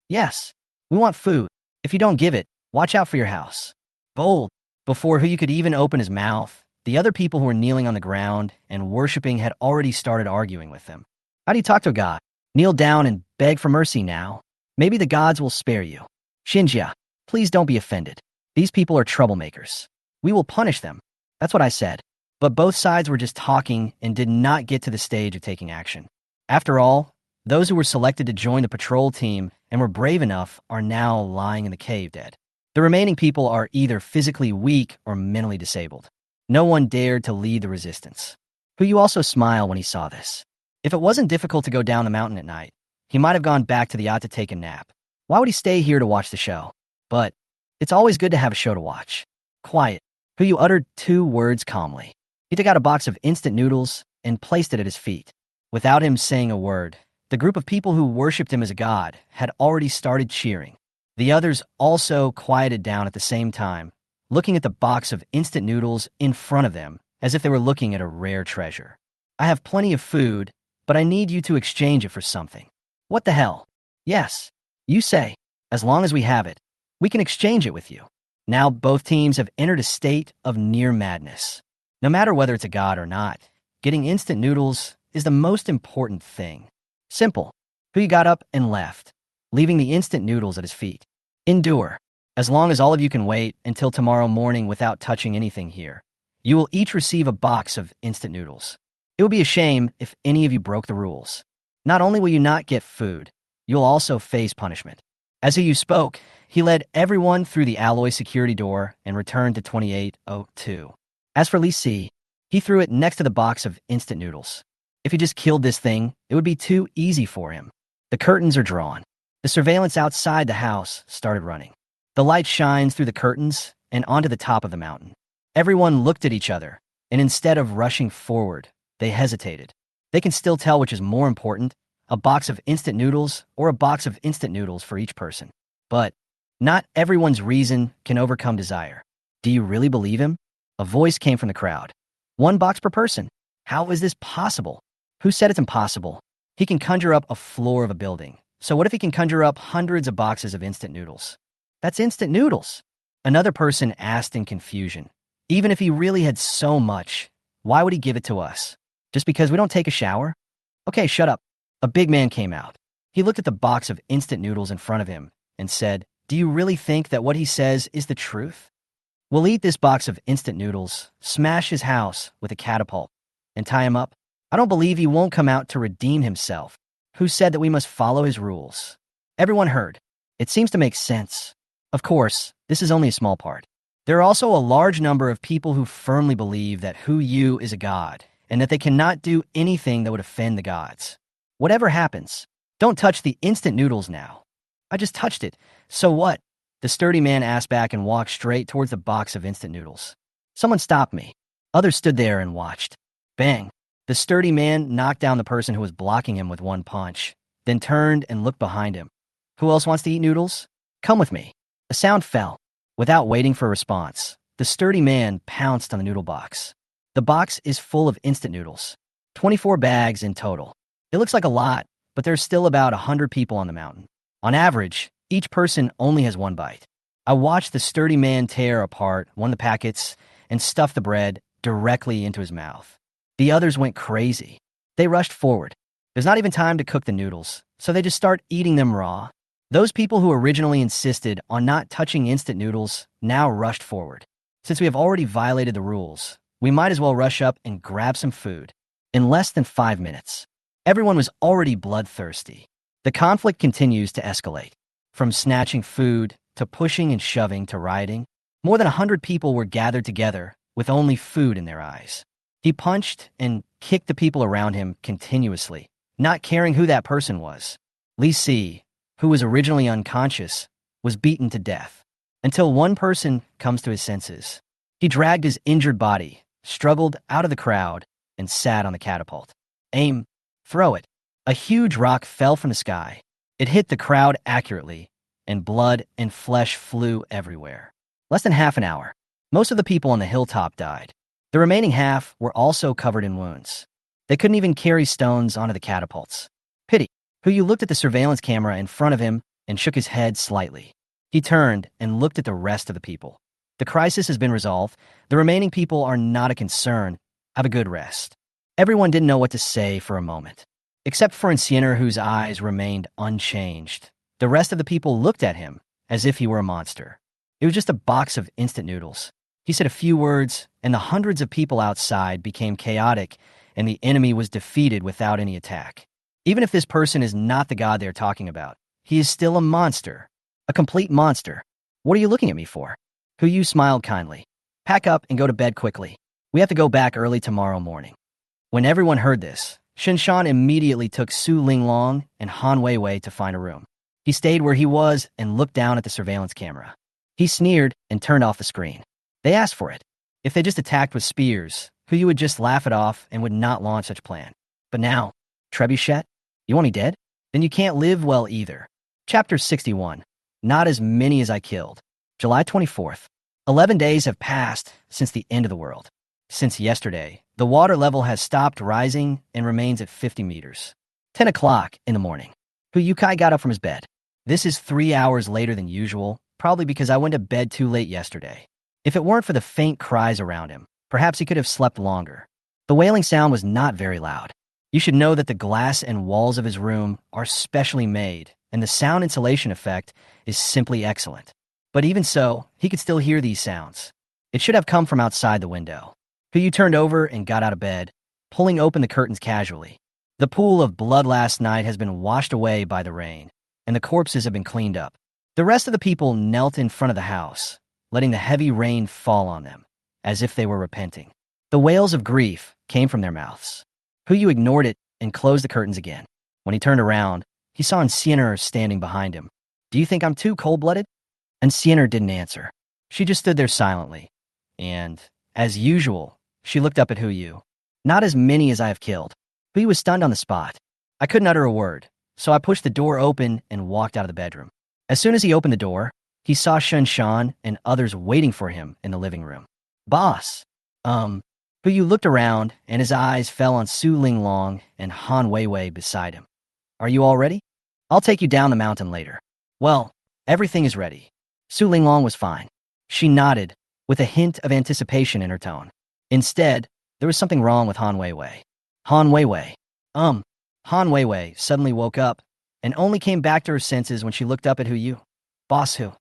Yes, we want food. If you don't give it, watch out for your house. Bold. Before Who You could even open his mouth, the other people who were kneeling on the ground and worshiping had already started arguing with him. How do you talk to a god? Kneel down and beg for mercy now. Maybe the gods will spare you. Shinjia, please don't be offended. These people are troublemakers. We will punish them. That's what I said. But both sides were just talking and did not get to the stage of taking action. After all, those who were selected to join the patrol team and were brave enough are now lying in the cave dead. The remaining people are either physically weak or mentally disabled. No one dared to lead the resistance. Who you also smile when he saw this. If it wasn't difficult to go down the mountain at night, he might have gone back to the yacht to take a nap. Why would he stay here to watch the show? But it's always good to have a show to watch. Quiet. Who you uttered 2 words calmly. He took out a box of instant noodles and placed it at his feet. Without him saying a word, the group of people who worshipped him as a god had already started cheering. The others also quieted down at the same time, looking at the box of instant noodles in front of them as if they were looking at a rare treasure. I have plenty of food, but I need you to exchange it for something. What the hell? Yes, you say. As long as we have it, we can exchange it with you. Now both teams have entered a state of near madness. No matter whether it's a god or not, getting instant noodles is the most important thing. Simple. Who you got up and left, leaving the instant noodles at his feet. Endure. As long as all of you can wait until tomorrow morning without touching anything here, you will each receive a box of instant noodles. It would be a shame if any of you broke the rules. Not only will you not get food, you'll also face punishment. As Who You spoke, he led everyone through the alloy security door and returned to 2802. As for Li Si, he threw it next to the box of instant noodles. If he just killed this thing, it would be too easy for him. The curtains are drawn. The surveillance outside the house started running. The light shines through the curtains and onto the top of the mountain. Everyone looked at each other, and instead of rushing forward, they hesitated. They can still tell which is more important, a box of instant noodles or a box of instant noodles for each person. But not everyone's reason can overcome desire. Do you really believe him? A voice came from the crowd. 1 box per person. How is this possible? Who said it's impossible? He can conjure up a floor of a building. So what if he can conjure up hundreds of boxes of instant noodles? That's instant noodles. Another person asked in confusion. Even if he really had so much, why would he give it to us? Just because we don't take a shower? Okay, shut up. A big man came out. He looked at the box of instant noodles in front of him and said, "Do you really think that what he says is the truth? We'll eat this box of instant noodles, smash his house with a catapult, and tie him up. I don't believe he won't come out to redeem himself. Who said that we must follow his rules?" Everyone heard. It seems to make sense. Of course, this is only a small part. There are also a large number of people who firmly believe that Who You is a god, and that they cannot do anything that would offend the gods. Whatever happens, don't touch the instant noodles now. I just touched it. So what? The sturdy man asked back and walked straight towards the box of instant noodles. Someone stopped me. Others stood there and watched. Bang. The sturdy man knocked down the person who was blocking him with 1 punch, then turned and looked behind him. Who else wants to eat noodles? Come with me. A sound fell. Without waiting for a response, the sturdy man pounced on the noodle box. The box is full of instant noodles. 24 bags in total. It looks like a lot, but there's still about 100 people on the mountain. On average, each person only has 1 bite. I watched the sturdy man tear apart one of the packets and stuff the bread directly into his mouth. The others went crazy. They rushed forward. There's not even time to cook the noodles, so they just start eating them raw. Those people who originally insisted on not touching instant noodles now rushed forward. Since we have already violated the rules, we might as well rush up and grab some food. In less than 5 minutes, everyone was already bloodthirsty. The conflict continues to escalate. From snatching food to pushing and shoving to rioting, more than 100 people were gathered together with only food in their eyes. He punched and kicked the people around him continuously, not caring who that person was. Li Si, who was originally unconscious, was beaten to death, until one person comes to his senses. He dragged his injured body, struggled out of the crowd, and sat on the catapult. Aim. Throw it. A huge rock fell from the sky. It hit the crowd accurately, and blood and flesh flew everywhere. Less than half an hour. Most of the people on the hilltop died. The remaining half were also covered in wounds. They couldn't even carry stones onto the catapults. Pity. Who you looked at the surveillance camera in front of him and shook his head slightly. He turned and looked at the rest of the people. The crisis has been resolved. The remaining people are not a concern. Have a good rest. Everyone didn't know what to say for a moment, except for Enciener, whose eyes remained unchanged. The rest of the people looked at him as if he were a monster. It was just a box of instant noodles. He said a few words, and the hundreds of people outside became chaotic, and the enemy was defeated without any attack. Even if this person is not the god they're talking about, he is still a monster. A complete monster. What are you looking at me for? Hu smiled kindly. Pack up and go to bed quickly. We have to go back early tomorrow morning. When everyone heard this, Shinshan immediately took Su Linglong and Han Weiwei to find a room. He stayed where he was and looked down at the surveillance camera. He sneered and turned off the screen. They asked for it. If they just attacked with spears, Hu would just laugh it off and would not launch such a plan. But now, Trebuchet, you want me dead? Then you can't live well either. Chapter 61. Not as many as I killed. July 24th. 11 days have passed since the end of the world. Since yesterday, the water level has stopped rising and remains at 50 meters. 10 o'clock in the morning. Hu Yukai got up from his bed. This is 3 hours later than usual, probably because I went to bed too late yesterday. If it weren't for the faint cries around him, perhaps he could have slept longer. The wailing sound was not very loud. You should know that the glass and walls of his room are specially made, and the sound insulation effect is simply excellent. But even so, he could still hear these sounds. It should have come from outside the window. Hu turned over and got out of bed, pulling open the curtains casually. The pool of blood last night has been washed away by the rain, and the corpses have been cleaned up. The rest of the people knelt in front of the house, letting the heavy rain fall on them, as if they were repenting. The wails of grief came from their mouths. Hu ignored it and closed the curtains again. When he turned around, he saw Enciener standing behind him. Do you think I'm too cold-blooded? Enciener didn't answer. She just stood there silently. And, as usual, she looked up at Hu. Not as many as I have killed. Hu was stunned on the spot. I couldn't utter a word, so I pushed the door open and walked out of the bedroom. As soon as he opened the door, he saw Shinshan and others waiting for him in the living room. Boss! Hu looked around, and his eyes fell on Su Linglong and Han Weiwei beside him. Are you all ready? I'll take you down the mountain later. Well, everything is ready. Su Linglong was fine. She nodded, with a hint of anticipation in her tone. Instead, there was something wrong with Han Weiwei. Han Weiwei. Han Weiwei suddenly woke up and only came back to her senses when she looked up at Hu. Boss Hu.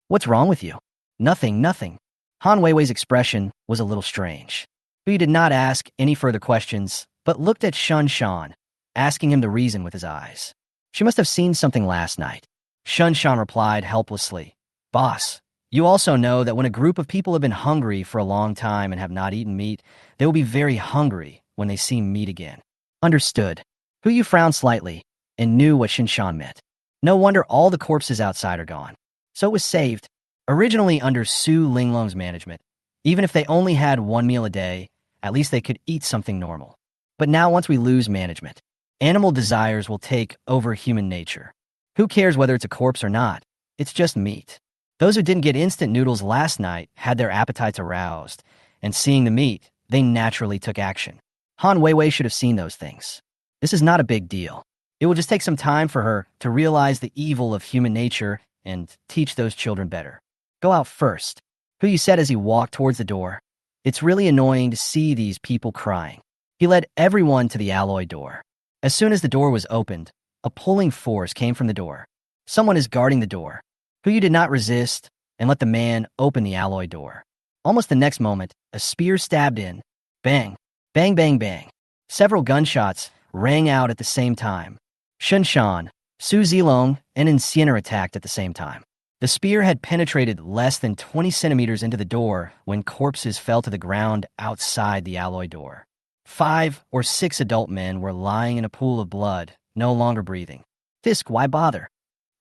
What's wrong with you? Nothing. Han Weiwei's expression was a little strange. Hu did not ask any further questions, but looked at Shinshan, asking him the reason with his eyes. She must have seen something last night. Shinshan replied helplessly. Boss, you also know that when a group of people have been hungry for a long time and have not eaten meat, they will be very hungry when they see meat again. Understood. Hu frowned slightly and knew what Shinshan meant. No wonder all the corpses outside are gone. So it was saved. Originally under Su Linglong's management, even if they only had one meal a day, at least they could eat something normal. But now once we lose management, animal desires will take over human nature. Who cares whether it's a corpse or not? It's just meat. Those who didn't get instant noodles last night had their appetites aroused, and seeing the meat, they naturally took action. Han Weiwei should have seen those things. This is not a big deal. It will just take some time for her to realize the evil of human nature and teach those children better. Go out first, Hu said as he walked towards the door. It's really annoying to see these people crying. He led everyone to the alloy door. As soon as the door was opened, a pulling force came from the door. Someone is guarding the door. Hu did not resist and let the man open the alloy door. Almost the next moment, a spear stabbed in. Bang, bang, bang, bang. Several gunshots rang out at the same time. Shinshan, Su Zilong, and Enciener attacked at the same time. The spear had penetrated less than 20 centimeters into the door when corpses fell to the ground outside the alloy door. 5 or 6 adult men were lying in a pool of blood, no longer breathing. Fisk, why bother?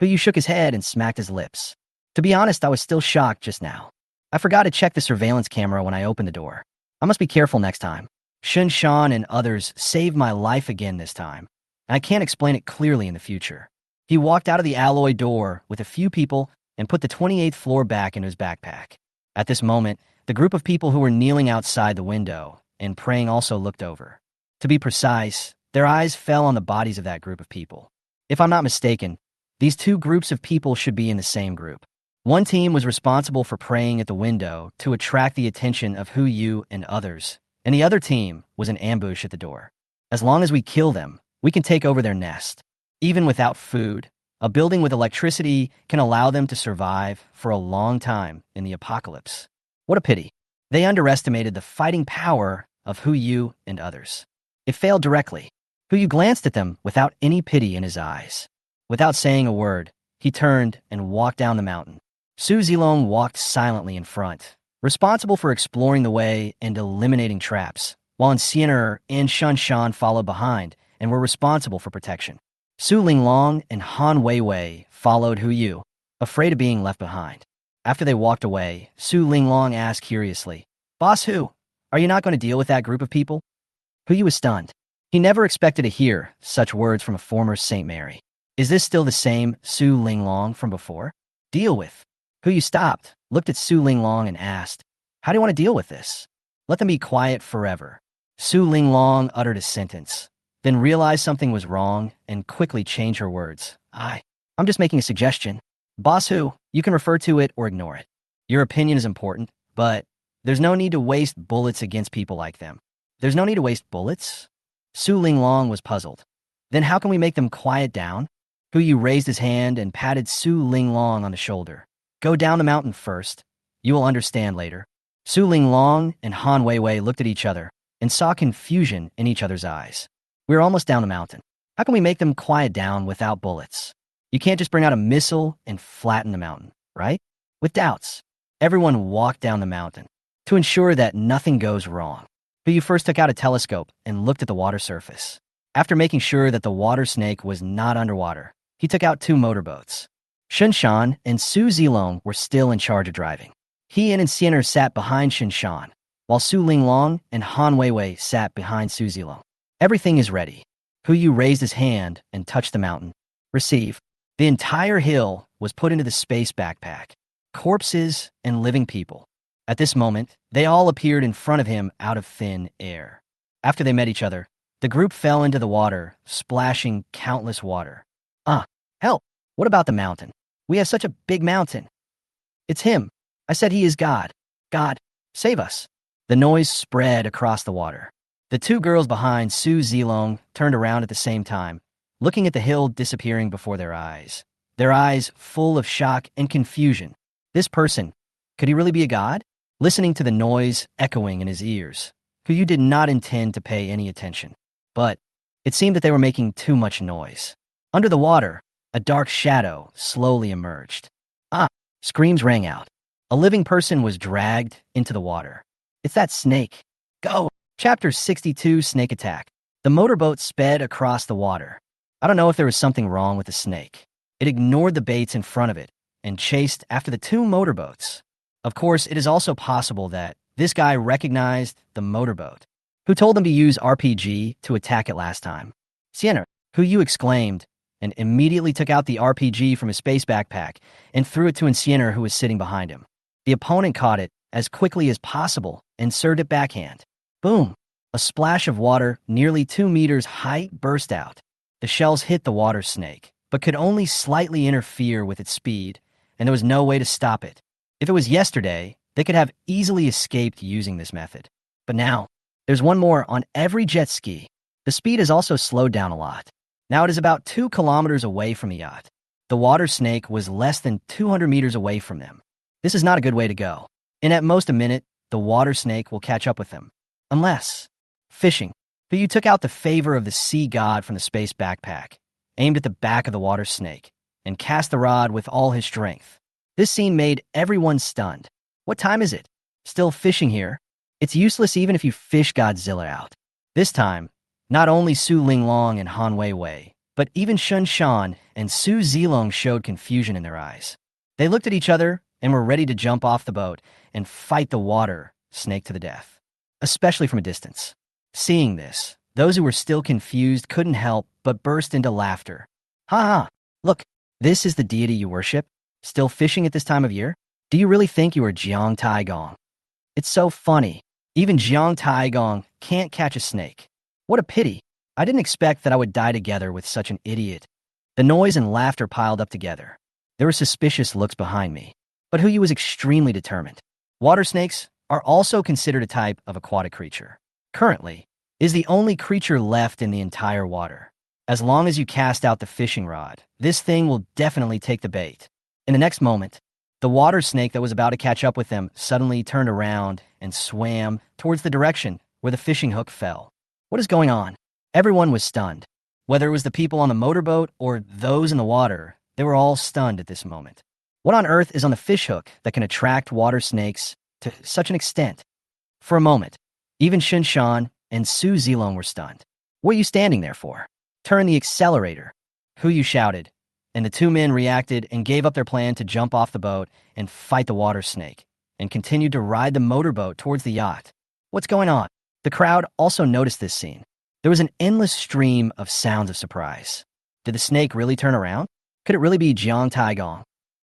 Hu shook his head and smacked his lips. To be honest, I was still shocked just now. I forgot to check the surveillance camera when I opened the door. I must be careful next time. Shinshan and others saved my life again this time, and I can't explain it clearly in the future. He walked out of the alloy door with a few people and put the 28th floor back into his backpack. At this moment, the group of people who were kneeling outside the window and praying also looked over. To be precise, their eyes fell on the bodies of that group of people. If I'm not mistaken, these two groups of people should be in the same group. One team was responsible for praying at the window to attract the attention of Hu Yu and others, and the other team was an ambush at the door. As long as we kill them, we can take over their nest. Even without food, a building with electricity can allow them to survive for a long time in the apocalypse. What a pity. They underestimated the fighting power of Hu Yu and others. It failed directly. Hu Yu glanced at them without any pity in his eyes. Without saying a word, he turned and walked down the mountain. Su Zilong walked silently in front, responsible for exploring the way and eliminating traps, while Xian'er and Shan Shan followed behind and were responsible for protection. Su Linglong and Han Weiwei followed Hu Yu, afraid of being left behind. After they walked away, Su Linglong asked curiously, "Boss Hu, are you not going to deal with that group of people?" Hu Yu was stunned. He never expected to hear such words from a former Saint Mary. Is this still the same Su Linglong from before? Deal with. Hu Yu stopped, looked at Su Linglong and asked, "How do you want to deal with this?" "Let them be quiet forever." Su Linglong uttered a sentence, then realized something was wrong and quickly changed her words. I'm just making a suggestion. Boss Hu, you can refer to it or ignore it. Your opinion is important, but there's no need to waste bullets against people like them. There's no need to waste bullets? Su Linglong was puzzled. Then how can we make them quiet down? Hu Yu raised his hand and patted Su Linglong on the shoulder. Go down the mountain first. You will understand later. Su Linglong and Han Weiwei looked at each other and saw confusion in each other's eyes. We're almost down the mountain. How can we make them quiet down without bullets? You can't just bring out a missile and flatten the mountain, right? With doubts, everyone walked down the mountain to ensure that nothing goes wrong. Hu Yu first took out a telescope and looked at the water surface. After making sure that the water snake was not underwater, he took out 2 motorboats. Shan Shan and Su Zilong were still in charge of driving. He and Xian'er sat behind Shan Shan, while Su Linglong and Han Weiwei sat behind Su Zilong. Everything is ready. Hu Yu raised his hand and touched the mountain. Receive. The entire hill was put into the space backpack. Corpses and living people. At this moment, they all appeared in front of him out of thin air. After they met each other, the group fell into the water, splashing countless water. Help! What about the mountain? We have such a big mountain. It's him. I said he is God. God, save us. The noise spread across the water. The 2 girls behind Su Zilong turned around at the same time, looking at the hill disappearing before their eyes full of shock and confusion. This person, could he really be a god? Listening to the noise echoing in his ears, Hu Yu did not intend to pay any attention. But it seemed that they were making too much noise. Under the water, a dark shadow slowly emerged. Screams rang out. A living person was dragged into the water. It's that snake. Go! Chapter 62, Snake Attack. The motorboat sped across the water. I don't know if there was something wrong with the snake. It ignored the baits in front of it and chased after the 2 motorboats. Of course, it is also possible that this guy recognized the motorboat, who told them to use RPG to attack it last time. Xian'er, Hu Yu exclaimed, and immediately took out the RPG from his space backpack and threw it to Xian'er, who was sitting behind him. The opponent caught it as quickly as possible and served it backhand. Boom! A splash of water nearly 2 meters height burst out. The shells hit the water snake, but could only slightly interfere with its speed, and there was no way to stop it. If it was yesterday, they could have easily escaped using this method. But now, there's one more on every jet ski. The speed has also slowed down a lot. Now it is about 2 kilometers away from the yacht. The water snake was less than 200 meters away from them. This is not a good way to go. In at most a minute, the water snake will catch up with them. Unless fishing. Hu Yu took out the favor of the sea god from the space backpack, aimed at the back of the water snake, and cast the rod with all his strength. This scene made everyone stunned. What time is it? Still fishing here? It's useless even if you fish Godzilla out. This time, not only Su Linglong and Han Weiwei, but even Shan Shan and Su Zilong showed confusion in their eyes. They looked at each other and were ready to jump off the boat and fight the water snake to the death, especially from a distance. Seeing this, those who were still confused couldn't help but burst into laughter. Ha ha! Look, this is the deity you worship? Still fishing at this time of year? Do you really think you are Jiang Taigong? It's so funny. Even Jiang Taigong can't catch a snake. What a pity. I didn't expect that I would die together with such an idiot. The noise and laughter piled up together. There were suspicious looks behind me. But Huyu was extremely determined. Water snakes are also considered a type of aquatic creature. Currently, is the only creature left in the entire water. As long as you cast out the fishing rod, this thing will definitely take the bait. In the next moment, the water snake that was about to catch up with them suddenly turned around and swam towards the direction where the fishing hook fell. What is going on? Everyone was stunned. Whether it was the people on the motorboat or those in the water, they were all stunned at this moment. What on earth is on the fish hook that can attract water snakes to such an extent? For a moment, even Shun Shan and Su Zilong were stunned. What are you standing there for? Turn the accelerator. Huyu shouted, and the two men reacted and gave up their plan to jump off the boat and fight the water snake, and continued to ride the motorboat towards the yacht. What's going on? The crowd also noticed this scene. There was an endless stream of sounds of surprise. Did the snake really turn around? Could it really be Jiang Taigong?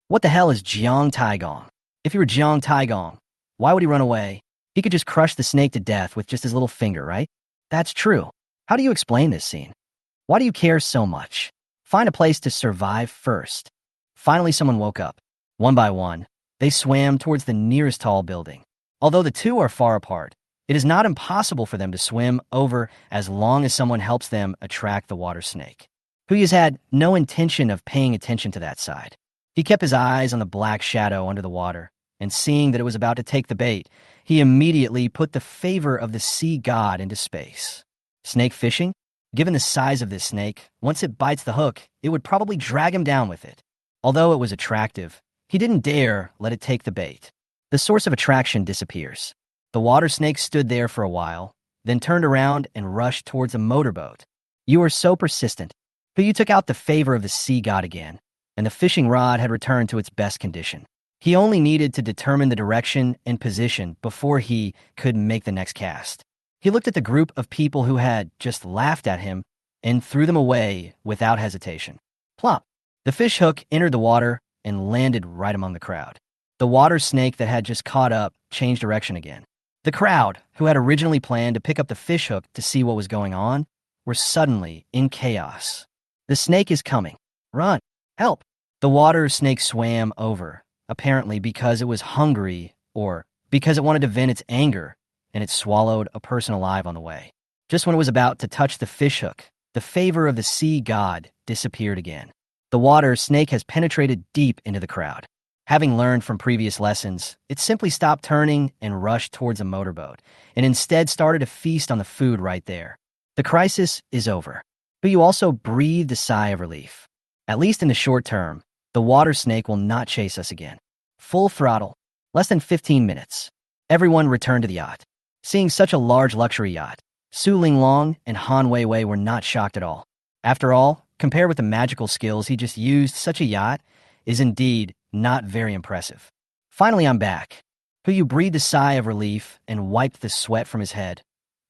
What the hell is Jiang Taigong? If he were Jiang Taigong, why would he run away? He could just crush the snake to death with just his little finger, right? That's true. How do you explain this scene? Why do you care so much? Find a place to survive first. Finally, someone woke up. One by one, they swam towards the nearest tall building. Although the two are far apart, it is not impossible for them to swim over as long as someone helps them attract the water snake. Huyu's had no intention of paying attention to that side. He kept his eyes on the black shadow under the water, and seeing that it was about to take the bait, he immediately put the favor of the sea god into space. Snake fishing? Given the size of this snake, once it bites the hook, it would probably drag him down with it. Although it was attractive, he didn't dare let it take the bait. The source of attraction disappears. The water snake stood there for a while, then turned around and rushed towards a motorboat. You were so persistent. Huyu took out the favor of the sea god again, and the fishing rod had returned to its best condition. He only needed to determine the direction and position before he could make the next cast. He looked at the group of people who had just laughed at him and threw them away without hesitation. Plop! The fish hook entered the water and landed right among the crowd. The water snake that had just caught up changed direction again. The crowd, who had originally planned to pick up the fish hook to see what was going on, were suddenly in chaos. The snake is coming. Run! Help! The water snake swam over, apparently because it was hungry or because it wanted to vent its anger, and it swallowed a person alive on the way. Just when it was about to touch the fish hook, the favor of the sea god disappeared again. The water snake has penetrated deep into the crowd. Having learned from previous lessons, it simply stopped turning and rushed towards a motorboat, and instead started to feast on the food right there. The crisis is over. But you also breathed a sigh of relief. At least in the short term, the water snake will not chase us again. Full throttle. Less than 15 minutes. Everyone returned to the yacht. Seeing such a large luxury yacht, Su Linglong and Han Weiwei were not shocked at all. After all, compared with the magical skills he just used, such a yacht is indeed not very impressive. Finally, I'm back. Huyu breathed a sigh of relief and wiped the sweat from his head.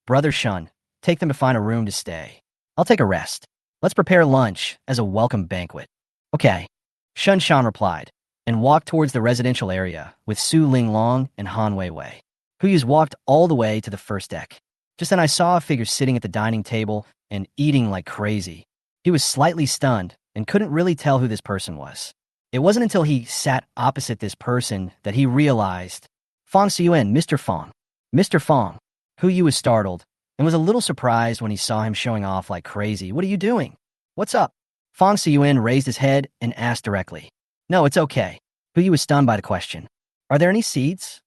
Brother Shun, take them to find a room to stay. I'll take a rest. Let's prepare lunch as a welcome banquet. Okay. Shun Shan replied, and walked towards the residential area with Su Linglong and Han Weiwei. Huyu's walked all the way to the first deck. Just then I saw a figure sitting at the dining table and eating like crazy. He was slightly stunned and couldn't really tell who this person was. It wasn't until he sat opposite this person that he realized, Fong Siyuan, Mr. Fong. Mr. Fong. Huyu was startled and was a little surprised when he saw him showing off like crazy. What are you doing? What's up? Fong Siyuan raised his head and asked directly. No, it's okay. Huyu was stunned by the question. Are there any seeds?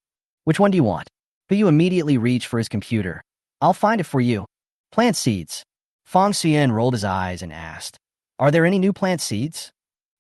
Which one do you want? Huyu immediately reached for his computer. I'll find it for you. Plant seeds. Fong Siyuan rolled his eyes and asked, Are there any new plant seeds?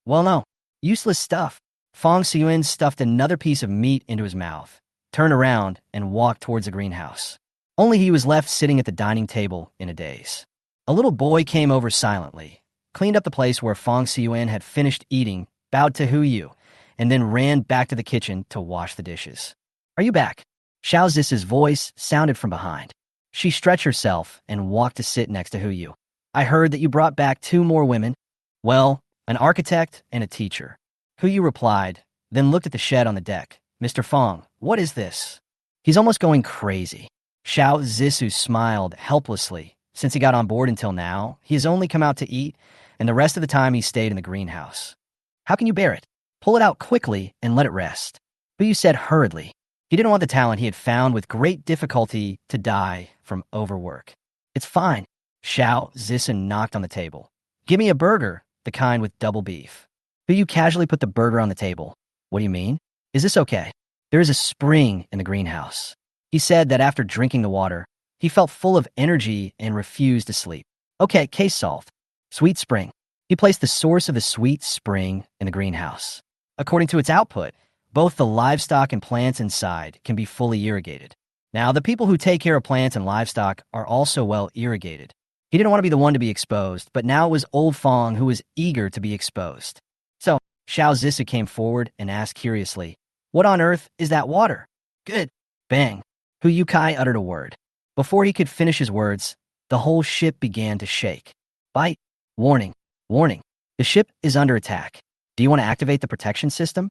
Well, no. Useless stuff. Fong Siyuan stuffed another piece of meat into his mouth, turned around, and walked towards the greenhouse. Only he was left sitting at the dining table in a daze. A little boy came over silently, cleaned up the place where Fong Siyuan had finished eating, bowed to Huyu, and then ran back to the kitchen to wash the dishes. Are you back? Xiao Zis's voice sounded from behind. She stretched herself and walked to sit next to Huyu. I heard that you brought back 2 more women. Well, an architect and a teacher. Huyu replied, then looked at the shed on the deck. Mr. Fong, what is this? He's almost going crazy. Xiao Zisu smiled helplessly. Since he got on board until now, he has only come out to eat, and the rest of the time he stayed in the greenhouse. How can you bear it? Pull it out quickly and let it rest. Yu said hurriedly. He didn't want the talent he had found with great difficulty to die from overwork. It's fine. Xiao Zishan knocked on the table. Give me a burger, the kind with double beef. Yu casually put the burger on the table. What do you mean? Is this okay? There is a spring in the greenhouse. He said that after drinking the water, he felt full of energy and refused to sleep. Okay, case solved. Sweet spring. He placed the source of the sweet spring in the greenhouse. According to its output, both the livestock and plants inside can be fully irrigated. Now, the people who take care of plants and livestock are also well irrigated. He didn't want to be the one to be exposed, but now it was Old Fong who was eager to be exposed. So, Xiao Zisu came forward and asked curiously, "What on earth is that water?" Good. Bang. Hu Yukai uttered a word. Before he could finish his words, the whole ship began to shake. Bite. Warning. Warning. The ship is under attack. Do you want to activate the protection system?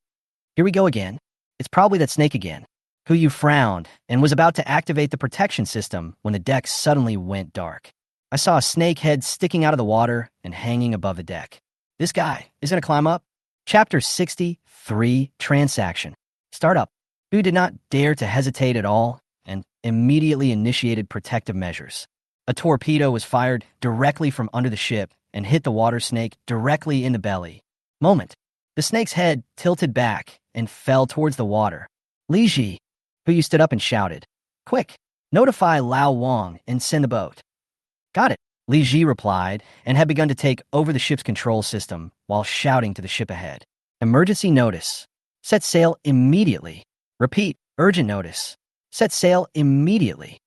Here we go again. It's probably that snake again. Hu Yu frowned and was about to activate the protection system when the deck suddenly went dark. I saw a snake head sticking out of the water and hanging above the deck. This guy is going to climb up. Chapter 63, Transaction. Start up. Hu did not dare to hesitate at all and immediately initiated protective measures. A torpedo was fired directly from under the ship and hit the water snake directly in the belly. Moment. The snake's head tilted back and fell towards the water. Li Ji, Hu stood up and shouted, "Quick, notify Lao Wang and send the boat." Got it, Li Ji replied and had begun to take over the ship's control system while shouting to the ship ahead. Emergency notice. Set sail immediately. Repeat, urgent notice. Set sail immediately.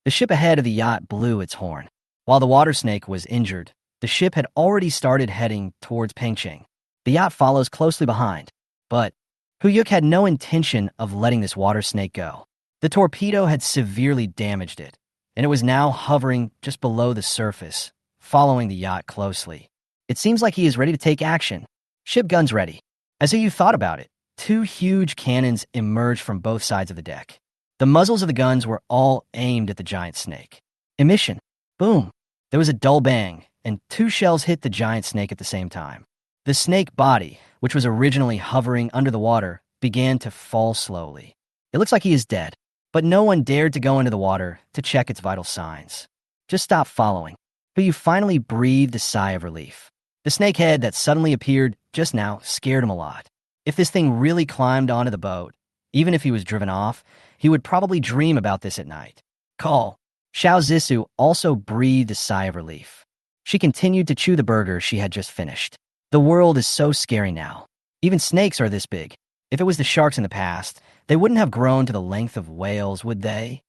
The ship ahead of the yacht blew its horn. While the water snake was injured, the ship had already started heading towards Pengcheng. The yacht follows closely behind, but Hu Yuk had no intention of letting this water snake go. The torpedo had severely damaged it, and it was now hovering just below the surface, following the yacht closely. It seems like he is ready to take action. Ship guns ready. As Hu Yuk thought about it, two huge cannons emerged from both sides of the deck. The muzzles of the guns were all aimed at the giant snake. Emission. Boom. There was a dull bang, and two shells hit the giant snake at the same time. The snake body, which was originally hovering under the water, began to fall slowly. It looks like he is dead, but no one dared to go into the water to check its vital signs. Just stop following. Hu Yu finally breathed a sigh of relief. The snake head that suddenly appeared just now scared him a lot. If this thing really climbed onto the boat, even if he was driven off, he would probably dream about this at night. Call. Xiao Zisu also breathed a sigh of relief. She continued to chew the burger she had just finished. The world is so scary now. Even snakes are this big. If it was the sharks in the past, they wouldn't have grown to the length of whales, would they?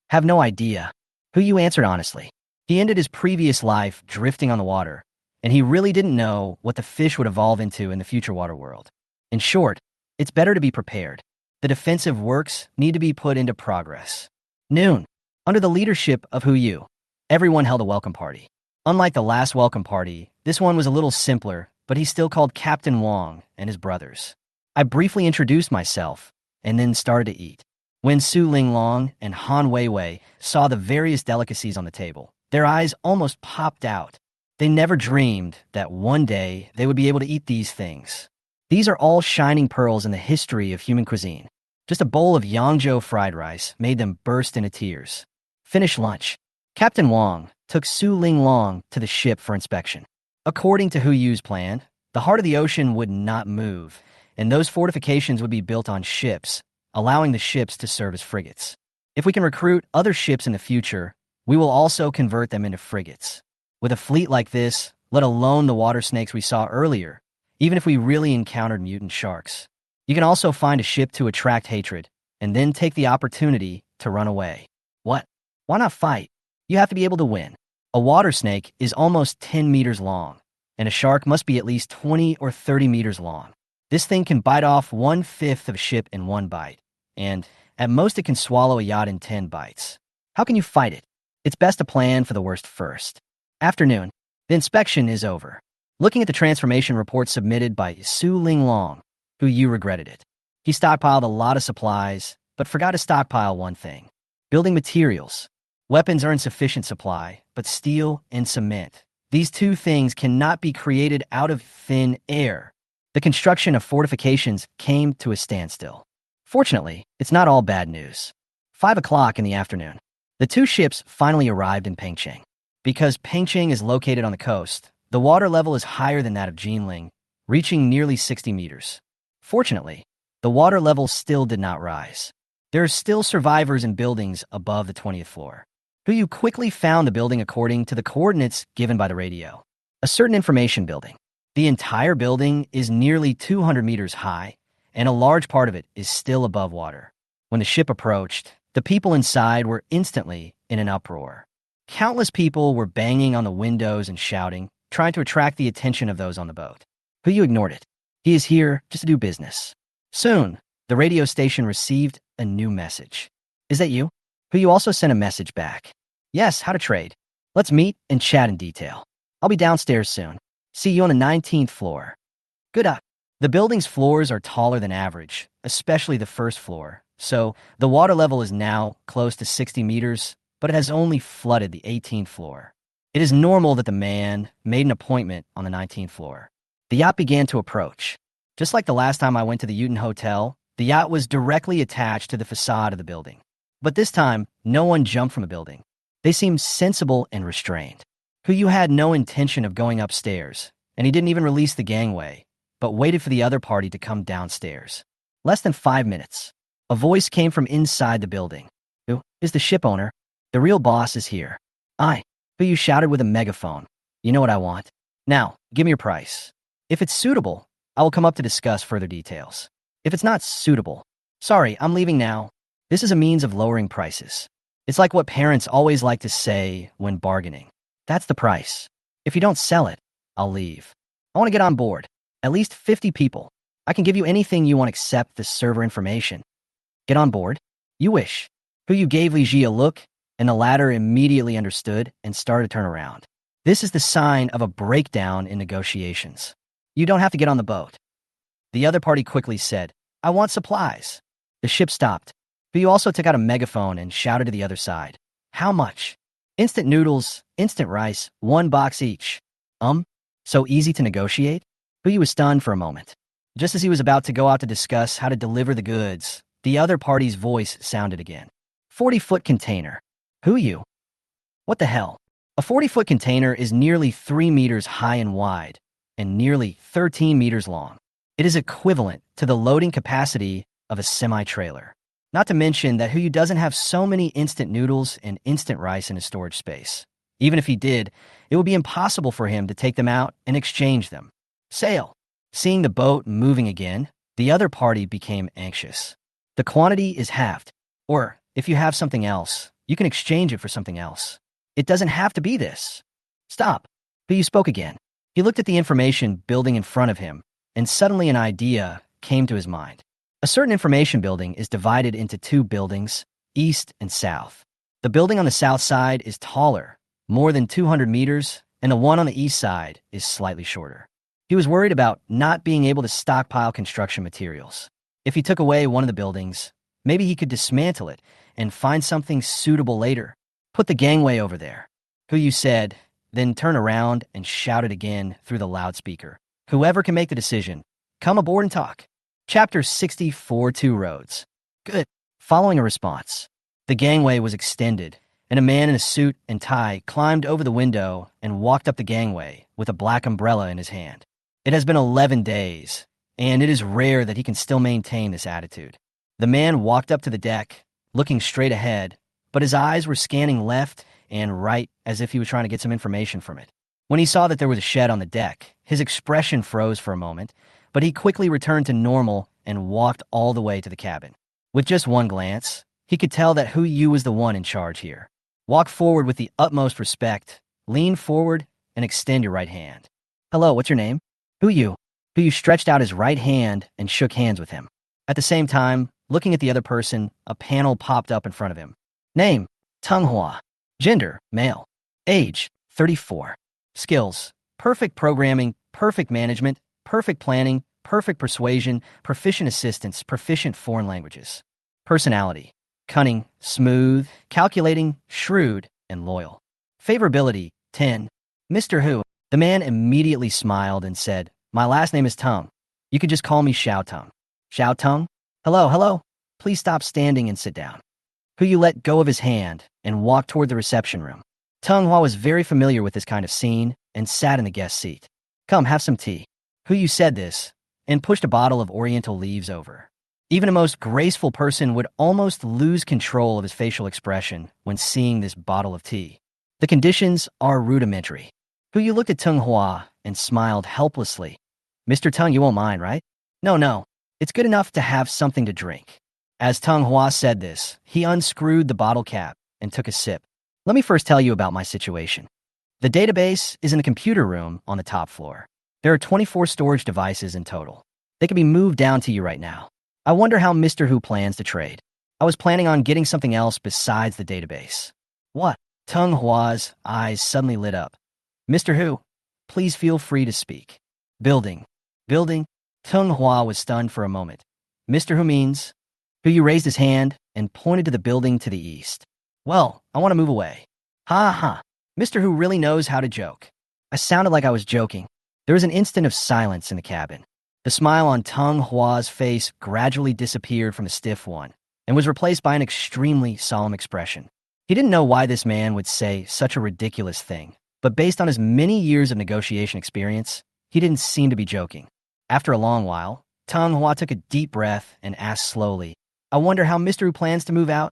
Have no idea. Hu Yu answered honestly. He ended his previous life drifting on the water, and he really didn't know what the fish would evolve into in the future water world. In short, it's better to be prepared. The defensive works need to be put into progress. Noon. Under the leadership of Hu Yu, everyone held a welcome party. Unlike the last welcome party, this one was a little simpler, but he still called Captain Wang and his brothers. I briefly introduced myself and then started to eat. When Su Linglong and Han Weiwei saw the various delicacies on the table, their eyes almost popped out. They never dreamed that one day they would be able to eat these things. These are all shining pearls in the history of human cuisine. Just a bowl of Yangzhou fried rice made them burst into tears. Finish lunch. Captain Wang took Su Linglong to the ship for inspection. According to Hu Yu's plan, the heart of the ocean would not move, and those fortifications would be built on ships, allowing the ships to serve as frigates. If we can recruit other ships in the future, we will also convert them into frigates. With a fleet like this, let alone the water snakes we saw earlier, even if we really encountered mutant sharks, you can also find a ship to attract hatred, and then take the opportunity to run away. What? Why not fight? You have to be able to win. A water snake is almost 10 meters long, and a shark must be at least 20 or 30 meters long. This thing can bite off 1/5 of a ship in one bite, and at most it can swallow a yacht in 10 bites. How can you fight it? It's best to plan for the worst first. Afternoon. The inspection is over. Looking at the transformation report submitted by Su Linglong, Hu Yu regretted it. He stockpiled a lot of supplies, but forgot to stockpile one thing. Building materials. Weapons are in sufficient supply, but steel and cement. These two things cannot be created out of thin air. The construction of fortifications came to a standstill. Fortunately, it's not all bad news. 5 o'clock in the afternoon. The two ships finally arrived in Pengcheng. Because Pengcheng is located on the coast, the water level is higher than that of Jinling, reaching nearly 60 meters. Fortunately, the water level still did not rise. There are still survivors in buildings above the 20th floor. Yu quickly found the building according to the coordinates given by the radio. A certain information building. The entire building is nearly 200 meters high, and a large part of it is still above water. When the ship approached, the people inside were instantly in an uproar. Countless people were banging on the windows and shouting, trying to attract the attention of those on the boat. Yu ignored it. He is here just to do business. Soon, the radio station received a new message. Is that you? Yu also sent a message back. Yes, how to trade. Let's meet and chat in detail. I'll be downstairs soon. See you on the 19th floor. Good luck. The building's floors are taller than average, especially the first floor, so the water level is now close to 60 meters, but it has only flooded the 18th floor. It is normal that the man made an appointment on the 19th floor. The yacht began to approach. Just like the last time I went to the Uton Hotel, the yacht was directly attached to the facade of the building. But this time, no one jumped from the building. They seemed sensible and restrained. Yu had no intention of going upstairs, and he didn't even release the gangway, but waited for the other party to come downstairs. Less than 5 minutes. A voice came from inside the building. Who is the ship owner? The real boss is here. Yu shouted with a megaphone. You know what I want. Now, give me your price. If it's suitable, I will come up to discuss further details. If it's not suitable, sorry, I'm leaving now. This is a means of lowering prices. It's like what parents always like to say when bargaining. That's the price. If you don't sell it, I'll leave. I want to get on board. At least 50 people. I can give you anything you want except the server information. Get on board? You wish. Yu gave Li Ji a look, and the latter immediately understood and started to turn around. This is the sign of a breakdown in negotiations. You don't have to get on the boat. The other party quickly said, I want supplies. The ship stopped. Yu also took out a megaphone and shouted to the other side. How much? Instant noodles, instant rice, 1 box each. So easy to negotiate? Yu was stunned for a moment. Just as he was about to go out to discuss how to deliver the goods, the other party's voice sounded again. 40-foot container. Yu? What the hell? A 40-foot container is nearly 3 meters high and wide, and nearly 13 meters long. It is equivalent to the loading capacity of a semi-trailer. Not to mention that Yu doesn't have so many instant noodles and instant rice in his storage space. Even if he did, it would be impossible for him to take them out and exchange them. Sail. Seeing the boat moving again, the other party became anxious. The quantity is halved. Or, if you have something else, you can exchange it for something else. It doesn't have to be this. Stop. Yu spoke again. He looked at the information building in front of him, and suddenly an idea came to his mind. A certain information building is divided into 2 buildings, east and south. The building on the south side is taller, more than 200 meters, and the one on the east side is slightly shorter. He was worried about not being able to stockpile construction materials. If he took away one of the buildings, maybe he could dismantle it and find something suitable later. Put the gangway over there. Yu said, then turned around and shouted again through the loudspeaker. Whoever can make the decision, come aboard and talk. Chapter 64, 2 roads. Good. Following a response, the gangway was extended, and a man in a suit and tie climbed over the window and walked up the gangway with a black umbrella in his hand. It has been 11 days, and it is rare that he can still maintain this attitude. The man walked up to the deck, looking straight ahead, but his eyes were scanning left and right as if he was trying to get some information from it. When he saw that there was a shed on the deck, his expression froze for a moment, but he quickly returned to normal and walked all the way to the cabin. With just one glance, he could tell that Yu was the one in charge here. Walk forward with the utmost respect, lean forward, and extend your right hand. Hello, what's your name? Yu. Yu stretched out his right hand and shook hands with him. At the same time, looking at the other person, a panel popped up in front of him. Name, Tenghua. Gender, male. Age, 34. Skills, perfect programming, perfect management, perfect planning, perfect persuasion, proficient assistance, proficient foreign languages. Personality, cunning, smooth, calculating, shrewd, and loyal. Favorability, 10. Mr. Hu. The man immediately smiled and said, My last name is Tung. You could just call me Xiao Tung. Xiao Tung? Hello, hello. Please stop standing and sit down. Hu Yu let go of his hand and walked toward the reception room. Tung Hua was very familiar with this kind of scene and sat in the guest seat. Come, have some tea. Hu Yu said this and pushed a bottle of oriental leaves over. Even a most graceful person would almost lose control of his facial expression when seeing this bottle of tea. The conditions are rudimentary. Hu Yu looked at Tung Hua and smiled helplessly. Mr. Tung, you won't mind, right? No. It's good enough to have something to drink. As Tung Hua said this, he unscrewed the bottle cap and took a sip. Let me first tell you about my situation. The database is in the computer room on the top floor. There are 24 storage devices in total. They can be moved down to you right now. I wonder how Mr. Hu plans to trade. I was planning on getting something else besides the database. What? Tung Hua's eyes suddenly lit up. Mr. Hu, please feel free to speak. Building. Tung Hua was stunned for a moment. Mr. Hu means? Hu Yu raised his hand and pointed to the building to the east. Well, I want to move away. Ha ha. Mr. Hu really knows how to joke. I sounded like I was joking. There was an instant of silence in the cabin. The smile on Tung Hua's face gradually disappeared from a stiff one and was replaced by an extremely solemn expression. He didn't know why this man would say such a ridiculous thing, but based on his many years of negotiation experience, he didn't seem to be joking. After a long while, Tung Hua took a deep breath and asked slowly, I wonder how Mr. Hu plans to move out?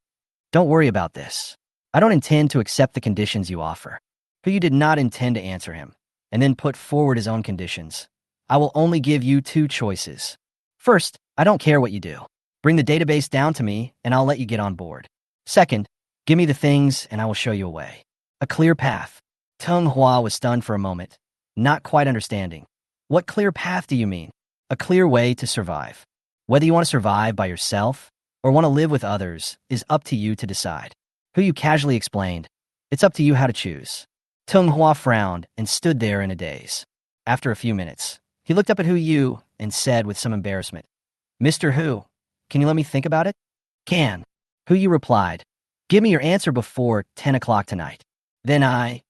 Don't worry about this. I don't intend to accept the conditions you offer. Hu Yu did not intend to answer him, and then put forward his own conditions. I will only give you two choices. First, I don't care what you do. Bring the database down to me, and I'll let you get on board. Second, give me the things, and I will show you a way. A clear path. Tung Hua was stunned for a moment, not quite understanding. What clear path do you mean? A clear way to survive. Whether you want to survive by yourself or want to live with others is up to you to decide. Hu Yu casually explained, it's up to you how to choose. Tung Hua frowned and stood there in a daze. After a few minutes, he looked up at Hu Yu and said with some embarrassment, Mr. Hu, can you let me think about it? Can. Hu Yu replied, give me your answer before 10 o'clock tonight. Then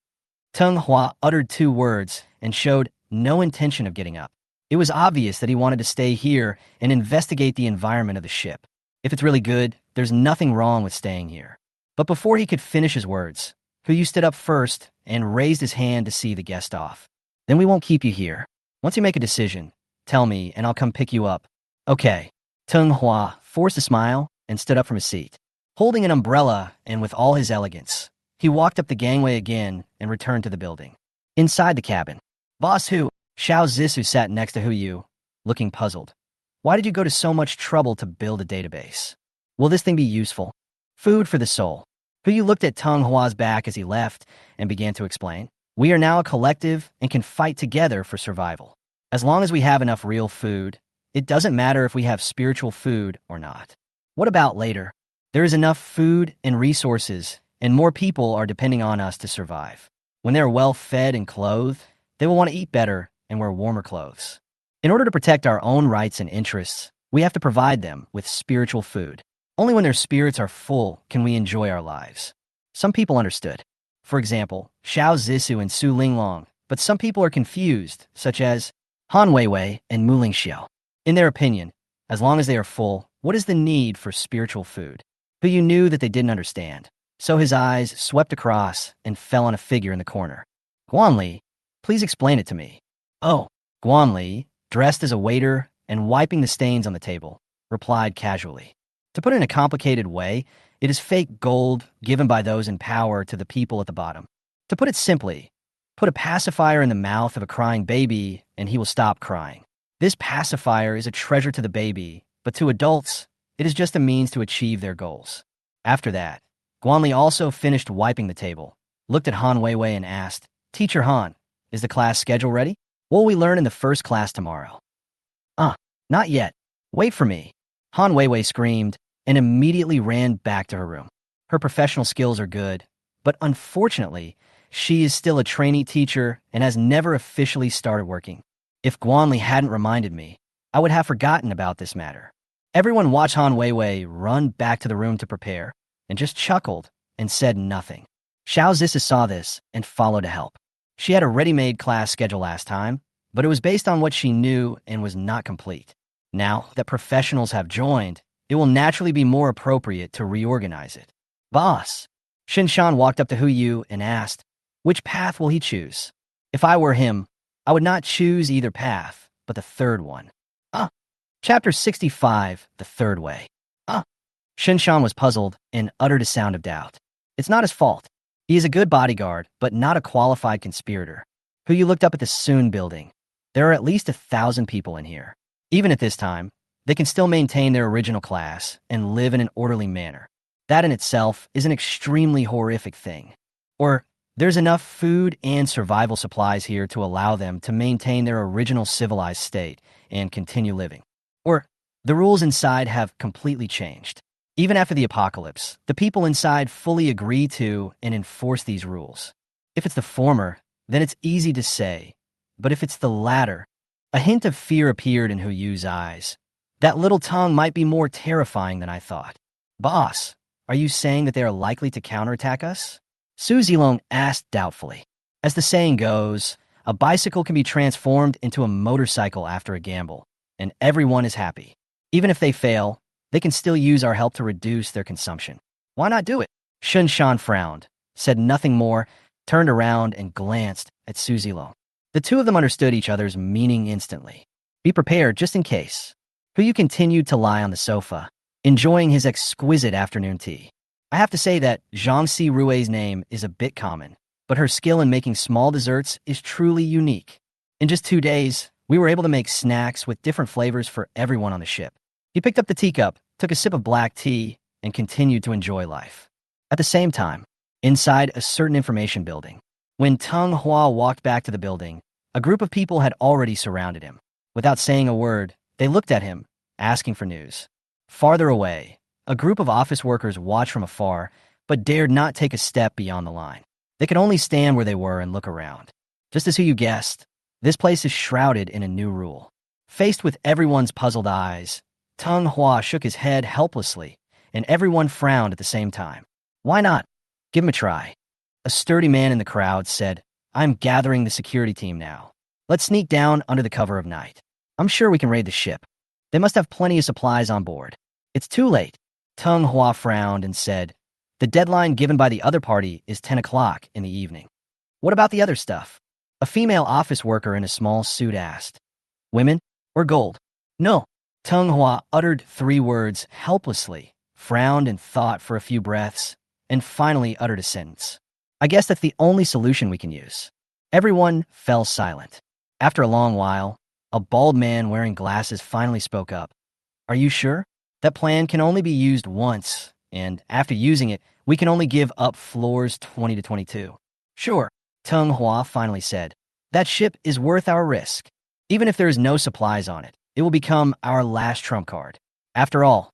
Tung Hua uttered two words and showed no intention of getting up. It was obvious that he wanted to stay here and investigate the environment of the ship. If it's really good, there's nothing wrong with staying here. But before he could finish his words, Hu Yu stood up first and raised his hand to see the guest off. Then we won't keep you here. Once you make a decision, tell me and I'll come pick you up. Okay. Tung Hua forced a smile and stood up from his seat. Holding an umbrella and with all his elegance, he walked up the gangway again and returned to the building. Inside the cabin, Boss Hu, Xiao Zissou sat next to Hu Yu, looking puzzled. Why did you go to so much trouble to build a database? Will this thing be useful? Food for the soul. Hu Yu looked at Tung Hua's back as he left and began to explain. We are now a collective and can fight together for survival. As long as we have enough real food, it doesn't matter if we have spiritual food or not. What about later? There is enough food and resources, and more people are depending on us to survive. When they are well fed and clothed, they will want to eat better and wear warmer clothes. In order to protect our own rights and interests, we have to provide them with spiritual food. Only when their spirits are full can we enjoy our lives. Some people understood. For example, Xiao Zissou and Su Linglong, but some people are confused, such as Han Weiwei and Mu Lingxiao. In their opinion, as long as they are full, what is the need for spiritual food? Hu Yu knew that they didn't understand, so his eyes swept across and fell on a figure in the corner. Guanli, please explain it to me. Oh, Guanli, dressed as a waiter and wiping the stains on the table, replied casually. To put it in a complicated way, it is fake gold given by those in power to the people at the bottom. To put it simply, put a pacifier in the mouth of a crying baby and he will stop crying. This pacifier is a treasure to the baby, but to adults, it is just a means to achieve their goals. After that, Guanli also finished wiping the table, looked at Han Weiwei and asked, Teacher Han, is the class schedule ready? What will we learn in the first class tomorrow? Not yet. Wait for me. Han Weiwei screamed and immediately ran back to her room. Her professional skills are good, but unfortunately, she is still a trainee teacher and has never officially started working. If Guanli hadn't reminded me, I would have forgotten about this matter. Everyone watched Han Weiwei run back to the room to prepare and just chuckled and said nothing. Xiao Zissou saw this and followed to help. She had a ready-made class schedule last time, but it was based on what she knew and was not complete. Now that professionals have joined, it will naturally be more appropriate to reorganize it. Boss. Shinshan walked up to Hu Yu and asked, which path will he choose? If I were him, I would not choose either path, but the third one. Chapter 65, The Third Way. Shinshan was puzzled and uttered a sound of doubt. It's not his fault. He is a good bodyguard, but not a qualified conspirator. Hu Yu looked up at the Soon building. There are at least 1,000 people in here. Even at this time, they can still maintain their original class and live in an orderly manner. That in itself is an extremely horrific thing. Or, there's enough food and survival supplies here to allow them to maintain their original civilized state and continue living. Or, the rules inside have completely changed. Even after the apocalypse, the people inside fully agree to and enforce these rules. If it's the former, then it's easy to say. But if it's the latter, a hint of fear appeared in Hu Yu's eyes. That little tongue might be more terrifying than I thought. Boss, are you saying that they are likely to counterattack us? Su Zilong asked doubtfully. As the saying goes, a bicycle can be transformed into a motorcycle after a gamble, and everyone is happy. Even if they fail, they can still use our help to reduce their consumption. Why not do it? Shun Shan frowned, said nothing more, turned around and glanced at Su Zilong. The two of them understood each other's meaning instantly. Be prepared just in case. Hu Yu continued to lie on the sofa, enjoying his exquisite afternoon tea. I have to say that Zhang Si Rui's name is a bit common, but her skill in making small desserts is truly unique. In just 2 days, we were able to make snacks with different flavors for everyone on the ship. He picked up the teacup, took a sip of black tea, and continued to enjoy life. At the same time, inside a certain information building, when Teng Hua walked back to the building, a group of people had already surrounded him. Without saying a word, they looked at him, asking for news. Farther away, a group of office workers watched from afar, but dared not take a step beyond the line. They could only stand where they were and look around. Just as Hu Yu guessed, this place is shrouded in a new rule. Faced with everyone's puzzled eyes, Teng Hua shook his head helplessly, and everyone frowned at the same time. Why not? Give him a try. A sturdy man in the crowd said, I'm gathering the security team now. Let's sneak down under the cover of night. I'm sure we can raid the ship. They must have plenty of supplies on board. It's too late. Teng Hua frowned and said, the deadline given by the other party is 10 o'clock in the evening. What about the other stuff? A female office worker in a small suit asked. Women or gold? No. Teng Hua uttered 3 words helplessly, frowned and thought for a few breaths, and finally uttered a sentence. I guess that's the only solution we can use. Everyone fell silent. After a long while, a bald man wearing glasses finally spoke up. Are you sure? That plan can only be used once, and after using it, we can only give up floors 20 to 22. Sure, Teng Hua finally said. That ship is worth our risk. Even if there is no supplies on it, it will become our last trump card. After all,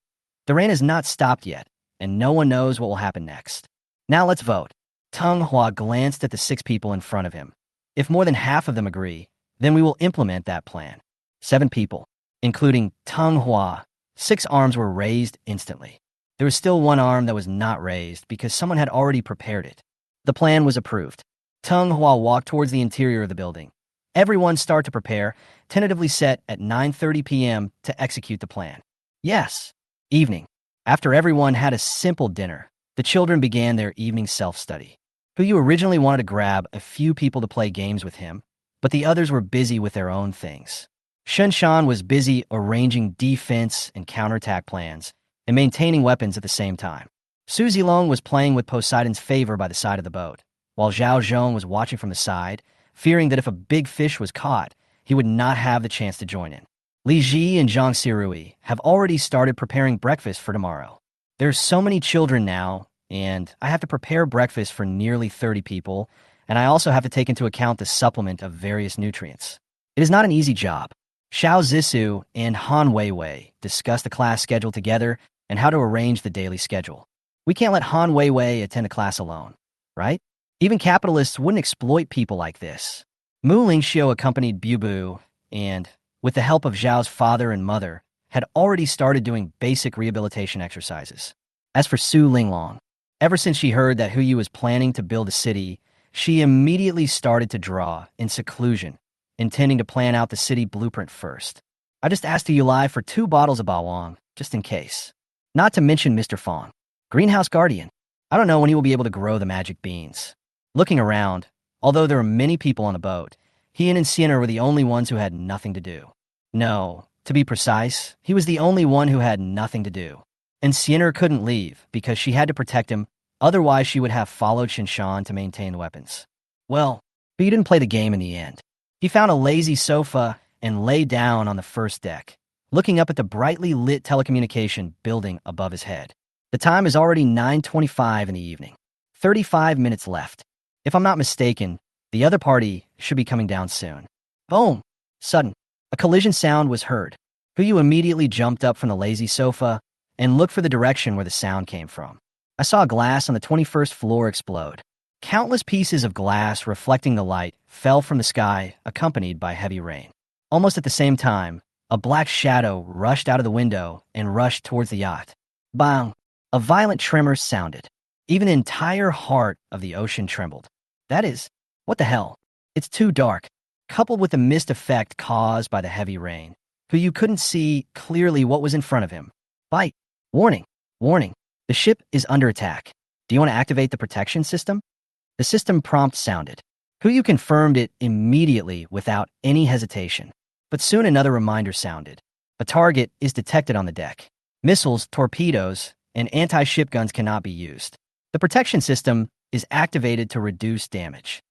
the rain has not stopped yet, and no one knows what will happen next. Now let's vote. Teng Hua glanced at the 6 people in front of him. If more than half of them agree, then we will implement that plan. 7 people, including Teng Hua. 6 arms were raised instantly. There was still 1 arm that was not raised because someone had already prepared it. The plan was approved. Teng Hua walked towards the interior of the building. Everyone started to prepare, tentatively set at 9:30 p.m. to execute the plan. Yes. Evening. After everyone had a simple dinner, the children began their evening self-study. Hu Yu originally wanted to grab a few people to play games with him, but the others were busy with their own things. Shun Shan was busy arranging defense and counterattack plans and maintaining weapons at the same time. Su Zilong was playing with Poseidon's favor by the side of the boat, while Zhao Zhong was watching from the side, fearing that if a big fish was caught, he would not have the chance to join in. Li Ji and Zhang Sirui have already started preparing breakfast for tomorrow. There are so many children now, and I have to prepare breakfast for nearly 30 people, and I also have to take into account the supplement of various nutrients. It is not an easy job. Xiao Zisu and Han Weiwei discussed the class schedule together and how to arrange the daily schedule. We can't let Han Weiwei attend a class alone, right? Even capitalists wouldn't exploit people like this. Mu Lingxiu accompanied Bubu and, with the help of Zhao's father and mother, had already started doing basic rehabilitation exercises. As for Su Linglong, ever since she heard that Hu Yu was planning to build a city, she immediately started to draw in seclusion intending to plan out the city blueprint first. I just asked Yulai for 2 bottles of bawang, just in case. Not to mention Mr. Fong, greenhouse guardian. I don't know when he will be able to grow the magic beans. Looking around, although there were many people on the boat, he and Sienna were the only ones who had nothing to do. No, to be precise, he was the only one who had nothing to do. And Sienna couldn't leave because she had to protect him, otherwise she would have followed Shinshan to maintain the weapons. Well, but he didn't play the game in the end. He found a lazy sofa and lay down on the first deck, looking up at the brightly lit telecommunication building above his head. The time is already 9:25 in the evening. 35 minutes left. If I'm not mistaken, the other party should be coming down soon. Boom! Sudden, a collision sound was heard. Huyu immediately jumped up from the lazy sofa and looked for the direction where the sound came from. I saw glass on the 21st floor explode. Countless pieces of glass reflecting the light fell from the sky, accompanied by heavy rain. Almost at the same time, a black shadow rushed out of the window and rushed towards the yacht. Bang! A violent tremor sounded. Even the entire heart of the ocean trembled. That is, what the hell? It's too dark. Coupled with the mist effect caused by the heavy rain, Huyu couldn't see clearly what was in front of him. Bite! Warning! Warning! The ship is under attack. Do you want to activate the protection system? The system prompt sounded. Huyu confirmed it immediately without any hesitation. But soon another reminder sounded. A target is detected on the deck. Missiles, torpedoes, and anti-ship guns cannot be used. The protection system is activated to reduce damage.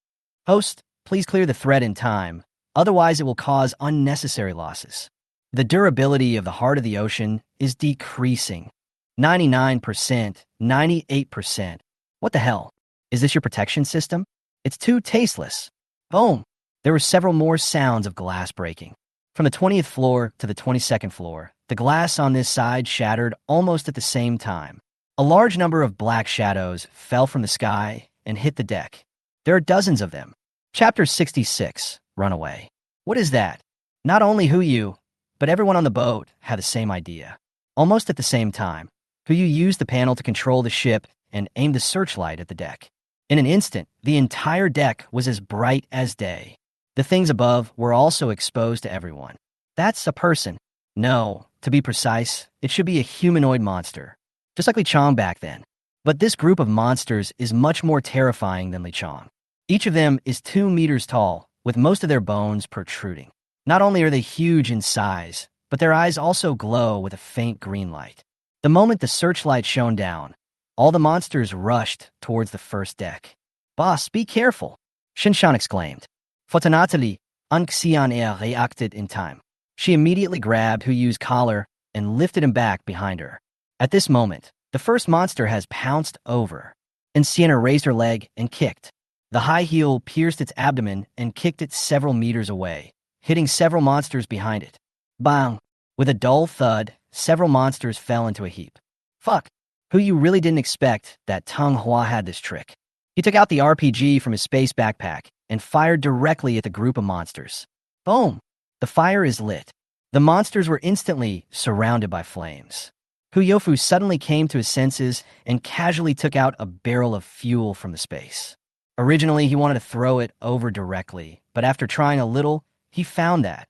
Host, please clear the threat in time, otherwise it will cause unnecessary losses. The durability of the heart of the ocean is decreasing. 99%, 98%. What the hell? Is this your protection system? It's too tasteless. Boom! There were several more sounds of glass breaking. From the 20th floor to the 22nd floor, the glass on this side shattered almost at the same time. A large number of black shadows fell from the sky and hit the deck. There are dozens of them. Chapter 66, Runaway. What is that? Not only Huyu, but everyone on the boat had the same idea. Almost at the same time, Huyu used the panel to control the ship and aimed the searchlight at the deck. In an instant, the entire deck was as bright as day. The things above were also exposed to everyone. That's a person. No, to be precise, it should be a humanoid monster. Just like Li Chong back then. But this group of monsters is much more terrifying than Li Chong. Each of them is 2 meters tall, with most of their bones protruding. Not only are they huge in size, but their eyes also glow with a faint green light. The moment the searchlight shone down, all the monsters rushed towards the first deck. Boss, be careful, Shinshan exclaimed. Fortunately, Anxian Air reacted in time. She immediately grabbed Huyu's collar and lifted him back behind her. At this moment, the first monster has pounced over, and Sienna raised her leg and kicked. The high heel pierced its abdomen and kicked it several meters away, hitting several monsters behind it. Bang! With a dull thud, several monsters fell into a heap. Fuck! Huyu really didn't expect that Teng Hua had this trick. He took out the RPG from his space backpack and fired directly at the group of monsters. Boom! The fire is lit. The monsters were instantly surrounded by flames. Huyofu suddenly came to his senses and casually took out a barrel of fuel from the space. Originally, he wanted to throw it over directly, but after trying a little, he found that.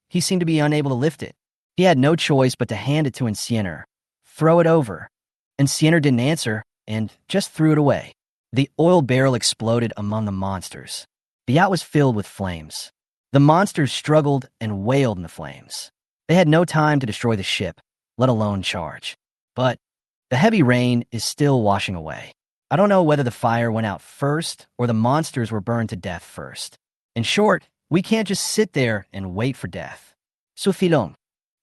He seemed to be unable to lift it. He had no choice but to hand it to Enciener. Throw it over. Enciener didn't answer and just threw it away. The oil barrel exploded among the monsters. The yacht was filled with flames. The monsters struggled and wailed in the flames. They had no time to destroy the ship, let alone charge. But the heavy rain is still washing away. I don't know whether the fire went out first or the monsters were burned to death first. In short, we can't just sit there and wait for death. Su Filong.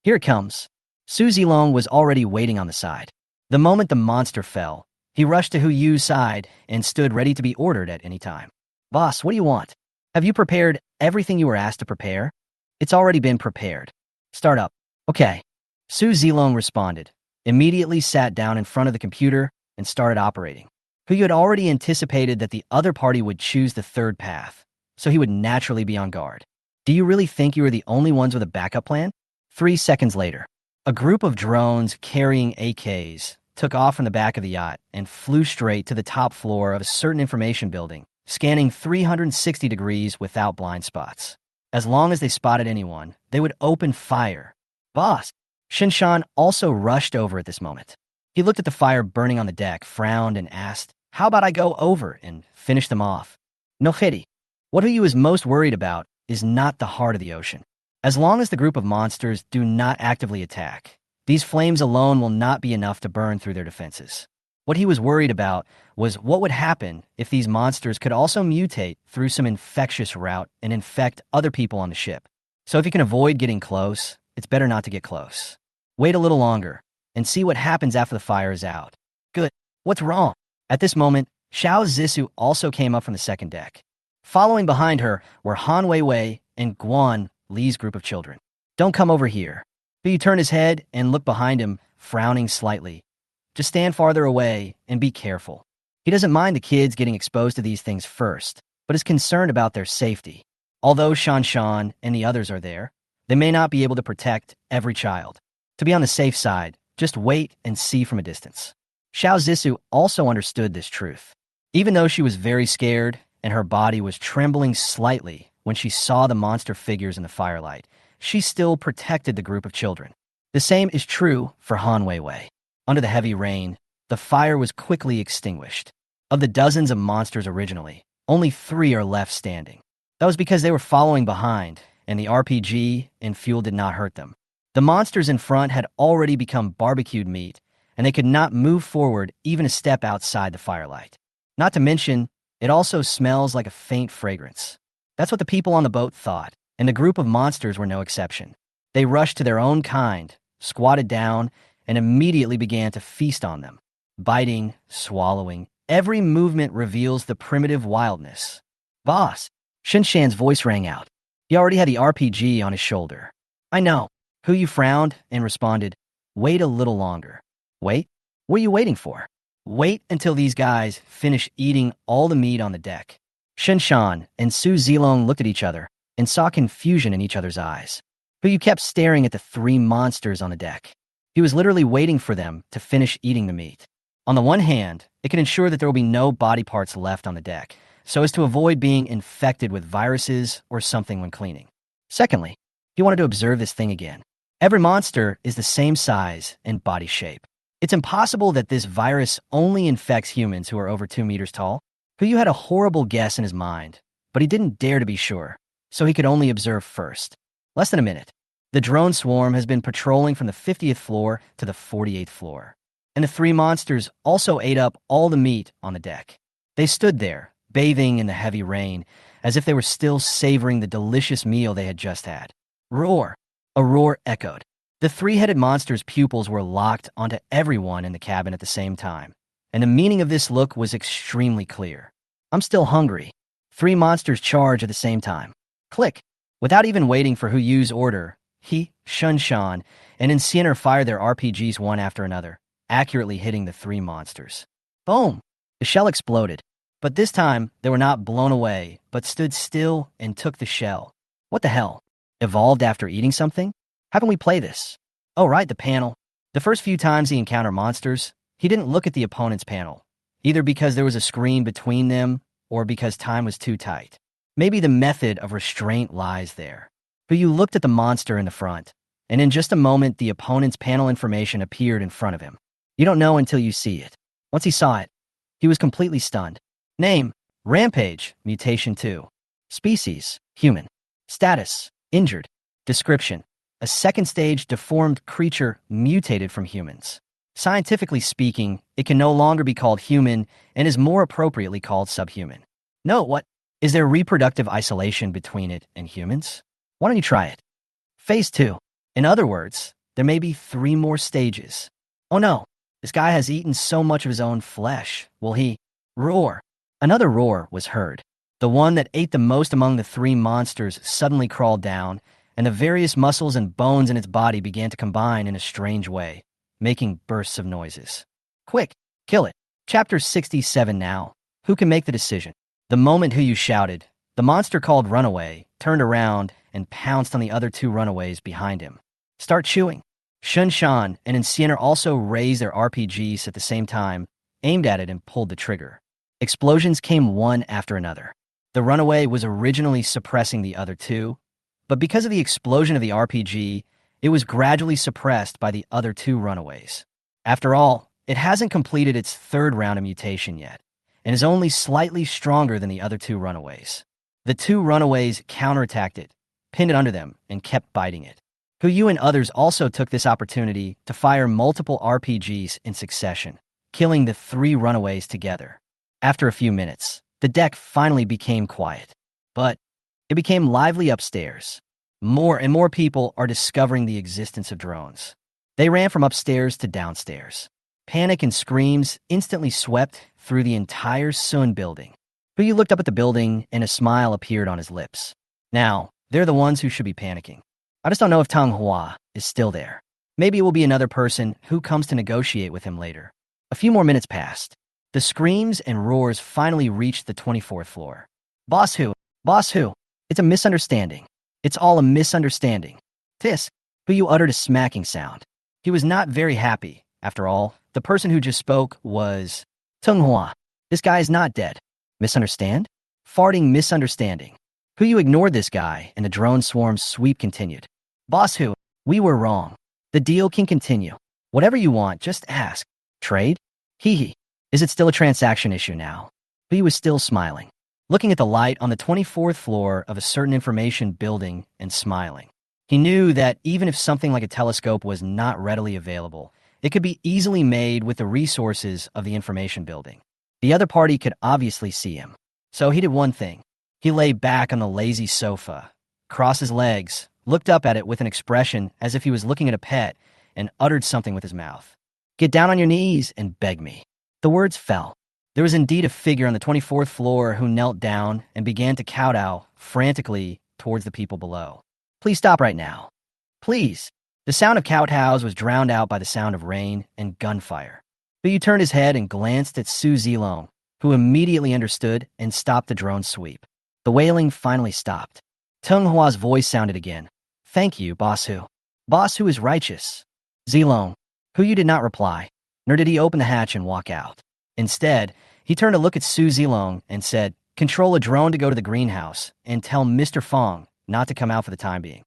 Here it comes. Su Zilong was already waiting on the side. The moment the monster fell, he rushed to Huyu's side and stood ready to be ordered at any time. Boss, what do you want? Have you prepared everything you were asked to prepare? It's already been prepared. Start up. Okay. Su Zilong responded, immediately sat down in front of the computer and started operating. Huyu had already anticipated that the other party would choose the third path, so he would naturally be on guard. Do you really think you are the only ones with a backup plan? 3 seconds later, a group of drones carrying AKs took off from the back of the yacht and flew straight to the top floor of a certain information building, scanning 360 degrees without blind spots. As long as they spotted anyone, they would open fire. Boss! Shinshan also rushed over at this moment. He looked at the fire burning on the deck, frowned, and asked, "How about I go over and finish them off?" No pity. What he was most worried about is not the heart of the ocean. As long as the group of monsters do not actively attack, these flames alone will not be enough to burn through their defenses. What he was worried about was what would happen if these monsters could also mutate through some infectious route and infect other people on the ship. So if you can avoid getting close, it's better not to get close. Wait a little longer and see what happens after the fire is out. Good. What's wrong? At this moment, Xiao Zissou also came up from the second deck. Following behind her were Han Weiwei and Guan Li's group of children. Don't come over here. He turned his head and looked behind him, frowning slightly. Just stand farther away and be careful. He doesn't mind the kids getting exposed to these things first, but is concerned about their safety. Although Shan and the others are there, they may not be able to protect every child. To be on the safe side, just wait and see from a distance. Xiao Zissou also understood this truth. Even though she was very scared and her body was trembling slightly when she saw the monster figures in the firelight, she still protected the group of children. The same is true for Han Weiwei. Under the heavy rain, the fire was quickly extinguished. Of the dozens of monsters originally, only 3 are left standing. That was because they were following behind, and the RPG and fuel did not hurt them. The monsters in front had already become barbecued meat, and they could not move forward even a step outside the firelight. Not to mention, it also smells like a faint fragrance. That's what the people on the boat thought, and the group of monsters were no exception. They rushed to their own kind, squatted down, and immediately began to feast on them. Biting, swallowing, every movement reveals the primitive wildness. Boss! Shinshan's voice rang out. He already had the RPG on his shoulder. I know. Huyu frowned and responded, wait a little longer. Wait? What are you waiting for? Wait until these guys finish eating all the meat on the deck. Shinshan and Su Zilong looked at each other and saw confusion in each other's eyes. Huyu kept staring at the 3 monsters on the deck. He was literally waiting for them to finish eating the meat. On the one hand, it can ensure that there will be no body parts left on the deck, so as to avoid being infected with viruses or something when cleaning. Secondly, he wanted to observe this thing again. Every monster is the same size and body shape. It's impossible that this virus only infects humans who are over 2 meters tall. Huyu had a horrible guess in his mind, but he didn't dare to be sure, so he could only observe first. Less than a minute. The drone swarm has been patrolling from the 50th floor to the 48th floor, and the 3 monsters also ate up all the meat on the deck. They stood there, bathing in the heavy rain, as if they were still savoring the delicious meal they had just had. Roar! A roar echoed. The 3-headed monster's pupils were locked onto everyone in the cabin at the same time, and the meaning of this look was extremely clear. I'm still hungry. 3 monsters charge at the same time. Click! Without even waiting for Huyu's order, he, Shan, and Incienor fired their RPGs one after another, accurately hitting the 3 monsters. Boom! The shell exploded, but this time they were not blown away, but stood still and took the shell. What the hell? Evolved after eating something? How can we play this? Oh, right, the panel. The first few times he encountered monsters, he didn't look at the opponent's panel, either because there was a screen between them or because time was too tight. Maybe the method of restraint lies there. But you looked at the monster in the front, and in just a moment the opponent's panel information appeared in front of him. You don't know until you see it. Once he saw it, he was completely stunned. Name, Rampage, Mutation 2. Species, Human. Status, Injured. Description, a second-stage deformed creature mutated from humans. Scientifically speaking, it can no longer be called human and is more appropriately called subhuman. No, what? Is there reproductive isolation between it and humans? Why don't you try it? Phase 2. In other words, there may be 3 more stages. Oh no, this guy has eaten so much of his own flesh. Will he? Roar. Another roar was heard. The one that ate the most among the 3 monsters suddenly crawled down, and the various muscles and bones in its body began to combine in a strange way, making bursts of noises. Quick, kill it. Chapter 67 now. Who can make the decision? The moment Huyu shouted, the monster called Runaway turned around and pounced on the other 2 runaways behind him. Start chewing. Shan and Incienor also raised their RPGs at the same time, aimed at it and pulled the trigger. Explosions came one after another. The runaway was originally suppressing the other 2, But because of the explosion of the RPG, it was gradually suppressed by the other two runaways. After all, it hasn't completed its third round of mutation yet, and is only slightly stronger than the other two runaways. The two runaways counterattacked it, pinned it under them, and kept biting it. Yu and others also took this opportunity to fire multiple RPGs in succession, killing the three runaways together. After a few minutes, the deck finally became quiet. But it became lively upstairs. More and more people are discovering the existence of drones. They ran from upstairs to downstairs. Panic and screams instantly swept through the entire Sun building. Yu looked up at the building and a smile appeared on his lips. Now, they're the ones who should be panicking. I just don't know if Tang Hua is still there. Maybe it will be another person who comes to negotiate with him later. A few more minutes passed. The screams and roars finally reached the 24th floor. Boss Hu! Boss Hu! It's a misunderstanding. It's all a misunderstanding. Tis! Yu uttered a smacking sound. He was not very happy. After all, the person who just spoke was Tang Hua. This guy is not dead. Misunderstand? Farting misunderstanding. Yu ignored this guy, and the drone swarm's sweep continued. Boss Hu, we were wrong. The deal can continue. Whatever you want, just ask. Trade? Hee hee. Is it still a transaction issue now? Yu was still smiling, looking at the light on the 24th floor of a certain information building and smiling. He knew that even if something like a telescope was not readily available, it could be easily made with the resources of the information building. The other party could obviously see him. So he did one thing. He lay back on the lazy sofa, crossed his legs, looked up at it with an expression as if he was looking at a pet, and uttered something with his mouth. Get down on your knees and beg me. The words fell. There was indeed a figure on the 24th floor who knelt down and began to kowtow frantically towards the people below. Please stop right now. Please. The sound of kowtows was drowned out by the sound of rain and gunfire. Yu turned his head and glanced at Su Zilong, who immediately understood and stopped the drone sweep. The wailing finally stopped. Tang Hua's voice sounded again. Thank you, Boss Hu. Boss Hu is righteous. Zilong. Yu did not reply, nor did he open the hatch and walk out. Instead, he turned to look at Su Zilong and said, control a drone to go to the greenhouse and tell Mr. Fong not to come out for the time being.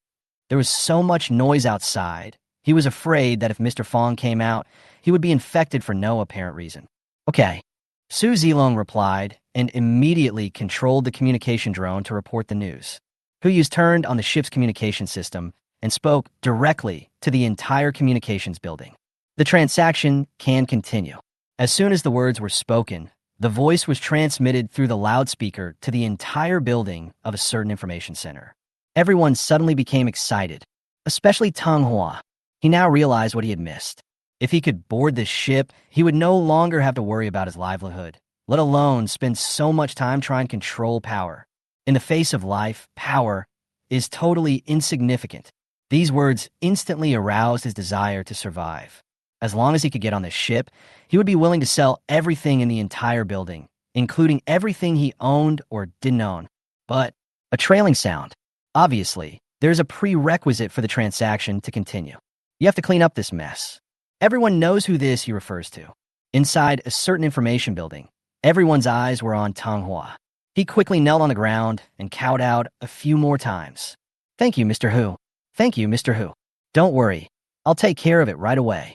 There was so much noise outside, he was afraid that if Mr. Fong came out, he would be infected for no apparent reason. Okay. Su Zilong replied and immediately controlled the communication drone to report the news. Huyus turned on the ship's communication system and spoke directly to the entire communications building. The transaction can continue. As soon as the words were spoken, the voice was transmitted through the loudspeaker to the entire building of a certain information center. Everyone suddenly became excited, especially Tang Hua. He now realized what he had missed. If he could board this ship, he would no longer have to worry about his livelihood, let alone spend so much time trying to control power. In the face of life, power is totally insignificant. These words instantly aroused his desire to survive. As long as he could get on this ship, he would be willing to sell everything in the entire building, including everything he owned or didn't own. But a trailing sound. Obviously, there's a prerequisite for the transaction to continue. You have to clean up this mess. Everyone knows who he refers to. Inside a certain information building, everyone's eyes were on Tang Hua. He quickly knelt on the ground and kowtowed a few more times. Thank you, Mr. Hu. Thank you, Mr. Hu. Don't worry. I'll take care of it right away.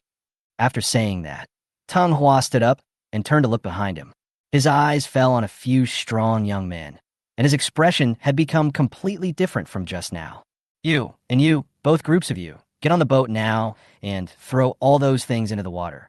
After saying that, Tang Hua stood up and turned to look behind him. His eyes fell on a few strong young men, and his expression had become completely different from just now. You, and you, both groups of you, get on the boat now and throw all those things into the water.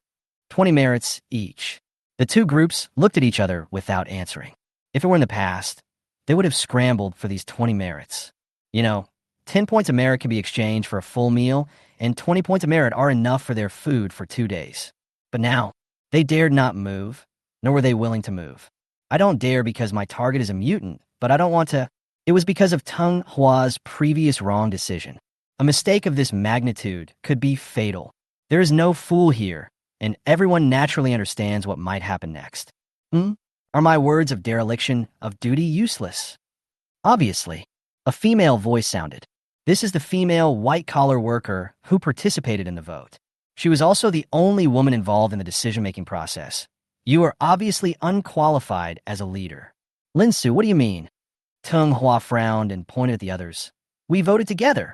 20 merits each. The two groups looked at each other without answering. If it were in the past, they would have scrambled for these 20 merits. 10 points of merit can be exchanged for a full meal, and 20 points of merit are enough for their food for 2 days. But now, they dared not move, nor were they willing to move. I don't dare because my target is a mutant, but I don't want to. It was because of Tang Hua's previous wrong decision. A mistake of this magnitude could be fatal. There is no fool here, and everyone naturally understands what might happen next. Are my words of dereliction of duty useless? Obviously. A female voice sounded. This is the female white-collar worker who participated in the vote. She was also the only woman involved in the decision-making process. You are obviously unqualified as a leader. Linsu, what do you mean? Tang Hua frowned and pointed at the others. We voted together.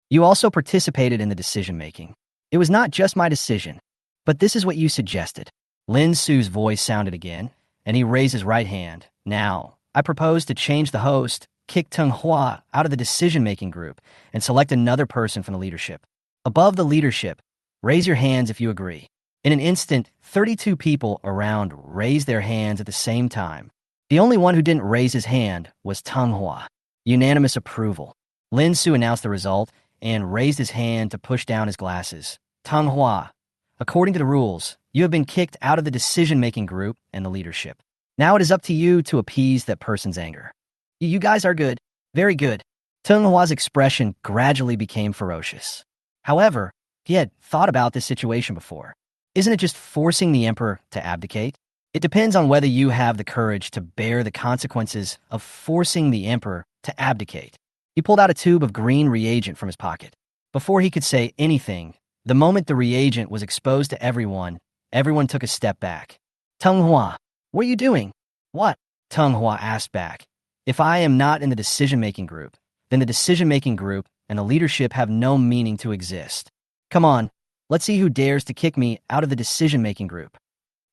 You also participated in the decision-making. It was not just my decision, but this is what you suggested. Lin Su's voice sounded again, and he raised his right hand. Now, I propose to change the host, kick Tung Hua out of the decision-making group, and select another person from the leadership. Above the leadership, raise your hands if you agree. In an instant, 32 people around raised their hands at the same time. The only one who didn't raise his hand was Tung Hua. Unanimous approval. Lin Su announced the result and raised his hand to push down his glasses. Tung Hua, according to the rules, you have been kicked out of the decision-making group and the leadership. Now it is up to you to appease that person's anger. You guys are good. Very good. Tung Hua's expression gradually became ferocious. However, he had thought about this situation before. Isn't it just forcing the emperor to abdicate? It depends on whether you have the courage to bear the consequences of forcing the emperor to abdicate. He pulled out a tube of green reagent from his pocket. Before he could say anything, the moment the reagent was exposed to everyone took a step back. Tung Hua, what are you doing? What? Tung Hua asked back. If I am not in the decision-making group, then the decision-making group and the leadership have no meaning to exist. Come on, let's see who dares to kick me out of the decision-making group.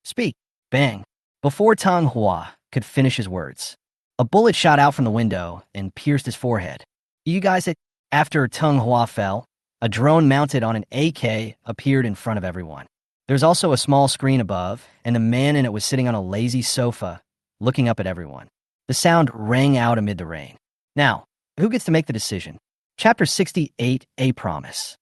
Speak. Bang. Before Tung Hua could finish his words, a bullet shot out from the window and pierced his forehead. You guys, after Tung Hua fell, a drone mounted on an AK appeared in front of everyone. There's also a small screen above, and the man in it was sitting on a lazy sofa, looking up at everyone. The sound rang out amid the rain. Now, who gets to make the decision? Chapter 68, A Promise.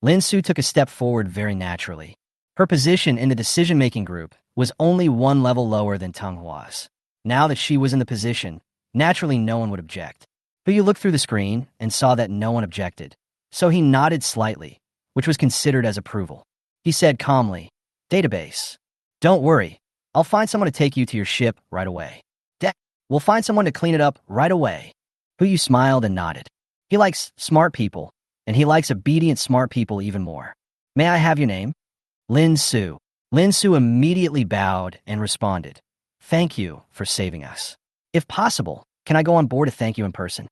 Lin Su took a step forward very naturally. Her position in the decision-making group was only one level lower than Tung Hua's. Now that she was in the position, naturally no one would object. But you looked through the screen and saw that no one objected. So he nodded slightly, which was considered as approval. He said calmly, Database. Don't worry, I'll find someone to take you to your ship right away. We'll find someone to clean it up right away. Huyu smiled and nodded. He likes smart people, and he likes obedient smart people even more. May I have your name? Lin Su. Lin Su immediately bowed and responded, Thank you for saving us. If possible, can I go on board to thank you in person?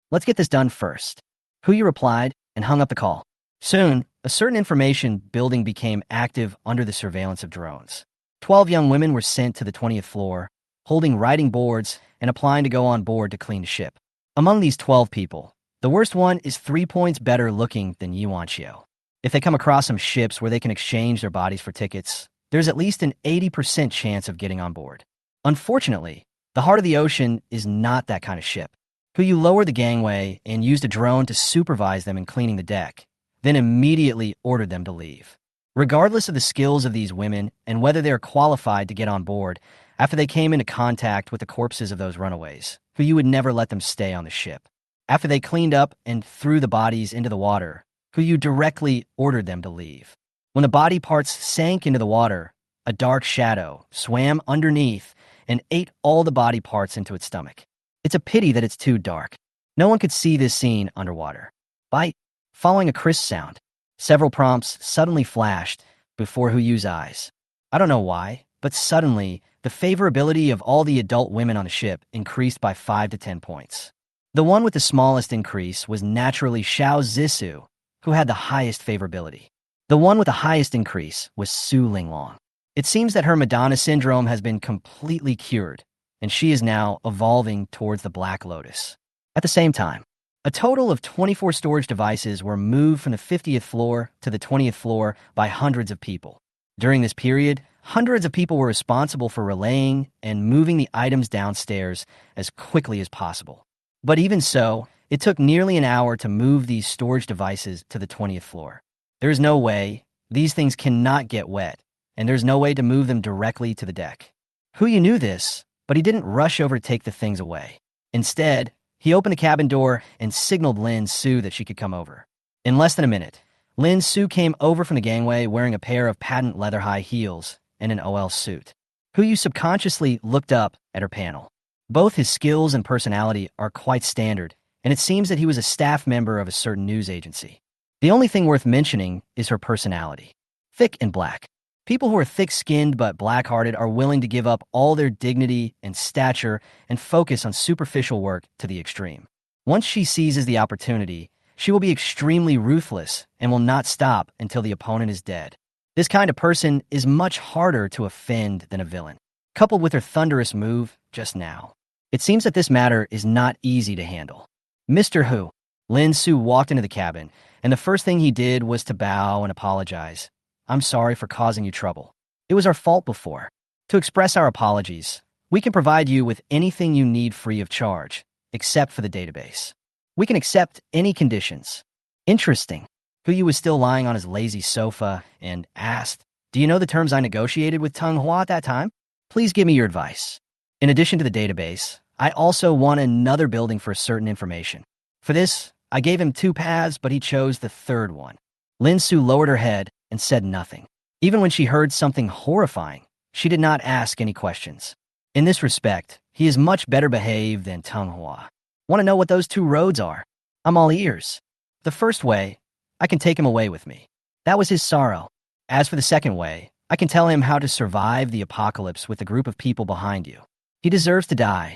Let's get this done first. Huyu replied and hung up the call. Soon, a certain information building became active under the surveillance of drones. 12 young women were sent to the 20th floor, holding writing boards and applying to go on board to clean the ship. Among these 12 people, the worst one is 3 points better looking than Yuan Xiu. If they come across some ships where they can exchange their bodies for tickets, there's at least an 80% chance of getting on board. Unfortunately, the Heart of the Ocean is not that kind of ship. Huyu lowered the gangway and used a drone to supervise them in cleaning the deck, then immediately ordered them to leave. Regardless of the skills of these women and whether they are qualified to get on board, after they came into contact with the corpses of those runaways, Huyu would never let them stay on the ship. After they cleaned up and threw the bodies into the water, Huyu directly ordered them to leave. When the body parts sank into the water, a dark shadow swam underneath and ate all the body parts into its stomach. It's a pity that it's too dark. No one could see this scene underwater. Bite. Following a crisp sound, several prompts suddenly flashed before Huyu's eyes. I don't know why, but suddenly, the favorability of all the adult women on the ship increased by 5 to 10 points. The one with the smallest increase was naturally Xiao Zissou, who had the highest favorability. The one with the highest increase was Su Linglong. It seems that her Madonna syndrome has been completely cured, and she is now evolving towards the Black Lotus. At the same time, a total of 24 storage devices were moved from the 50th floor to the 20th floor by hundreds of people. During this period, hundreds of people were responsible for relaying and moving the items downstairs as quickly as possible. But even so, it took nearly an hour to move these storage devices to the 20th floor. There is no way, these things cannot get wet, and there's no way to move them directly to the deck. Huyu knew this, but he didn't rush over to take the things away. Instead, he opened the cabin door and signaled Lin Su that she could come over. In less than a minute, Lin Su came over from the gangway wearing a pair of patent leather high heels and an OL suit. Huyu subconsciously looked up at her panel. Both his skills and personality are quite standard, and it seems that he was a staff member of a certain news agency. The only thing worth mentioning is her personality. Thick and black. People who are thick-skinned but black-hearted are willing to give up all their dignity and stature and focus on superficial work to the extreme. Once she seizes the opportunity, she will be extremely ruthless and will not stop until the opponent is dead. This kind of person is much harder to offend than a villain, coupled with her thunderous move just now. It seems that this matter is not easy to handle. Mr. Hu. Lin Su walked into the cabin, and the first thing he did was to bow and apologize. I'm sorry for causing you trouble. It was our fault before. To express our apologies, we can provide you with anything you need free of charge, except for the database. We can accept any conditions. Interesting. Huyu was still lying on his lazy sofa and asked, do you know the terms I negotiated with Teng Hua at that time? Please give me your advice. In addition to the database, I also want another building for certain information. For this, I gave him 2 paths, but he chose the third one. Lin Su lowered her head and said nothing. Even when she heard something horrifying, she did not ask any questions. In this respect, he is much better behaved than Teng Hua. Want to know what those 2 roads are? I'm all ears. The first way, I can take him away with me. That was his sorrow. As for the second way, I can tell him how to survive the apocalypse with a group of people behind you. He deserves to die.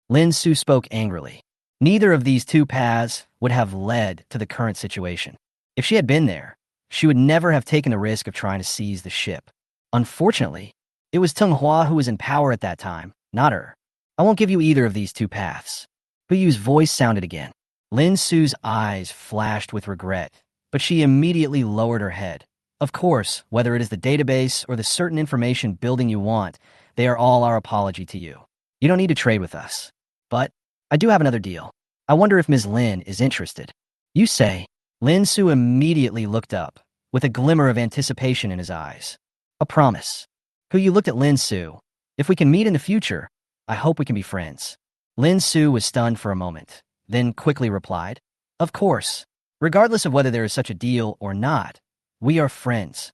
Lin Su spoke angrily. Neither of these 2 paths would have led to the current situation. If she had been there, she would never have taken the risk of trying to seize the ship. Unfortunately, it was Teng Hua who was in power at that time, not her. I won't give you either of these 2 paths. Huyu's voice sounded again. Lin Su's eyes flashed with regret, but she immediately lowered her head. Of course, whether it is the database or the certain information building you want, they are all our apology to you. You don't need to trade with us. But I do have another deal. I wonder if Ms. Lin is interested. You say. Lin Su immediately looked up, with a glimmer of anticipation in his eyes. A promise. Huyu looked at Lin Su. If we can meet in the future, I hope we can be friends. Lin Su was stunned for a moment, then quickly replied, of course. Regardless of whether there is such a deal or not, we are friends.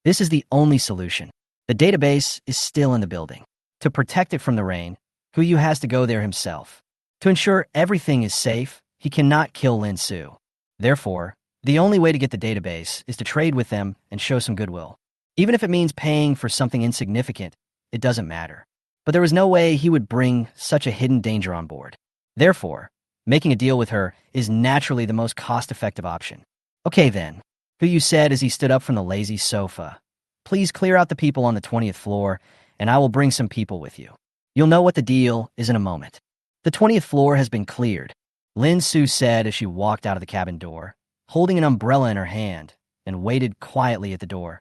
This is the only solution. The database is still in the building. To protect it from the rain, Huyu has to go there himself. To ensure everything is safe, he cannot kill Lin Su. Therefore, the only way to get the database is to trade with them and show some goodwill. Even if it means paying for something insignificant, it doesn't matter. But there was no way he would bring such a hidden danger on board. Therefore, making a deal with her is naturally the most cost-effective option. Okay then, Huyu said as he stood up from the lazy sofa. Please clear out the people on the 20th floor, and I will bring some people with you. You'll know what the deal is in a moment. The 20th floor has been cleared, Lin Su said as she walked out of the cabin door, holding an umbrella in her hand, and waited quietly at the door.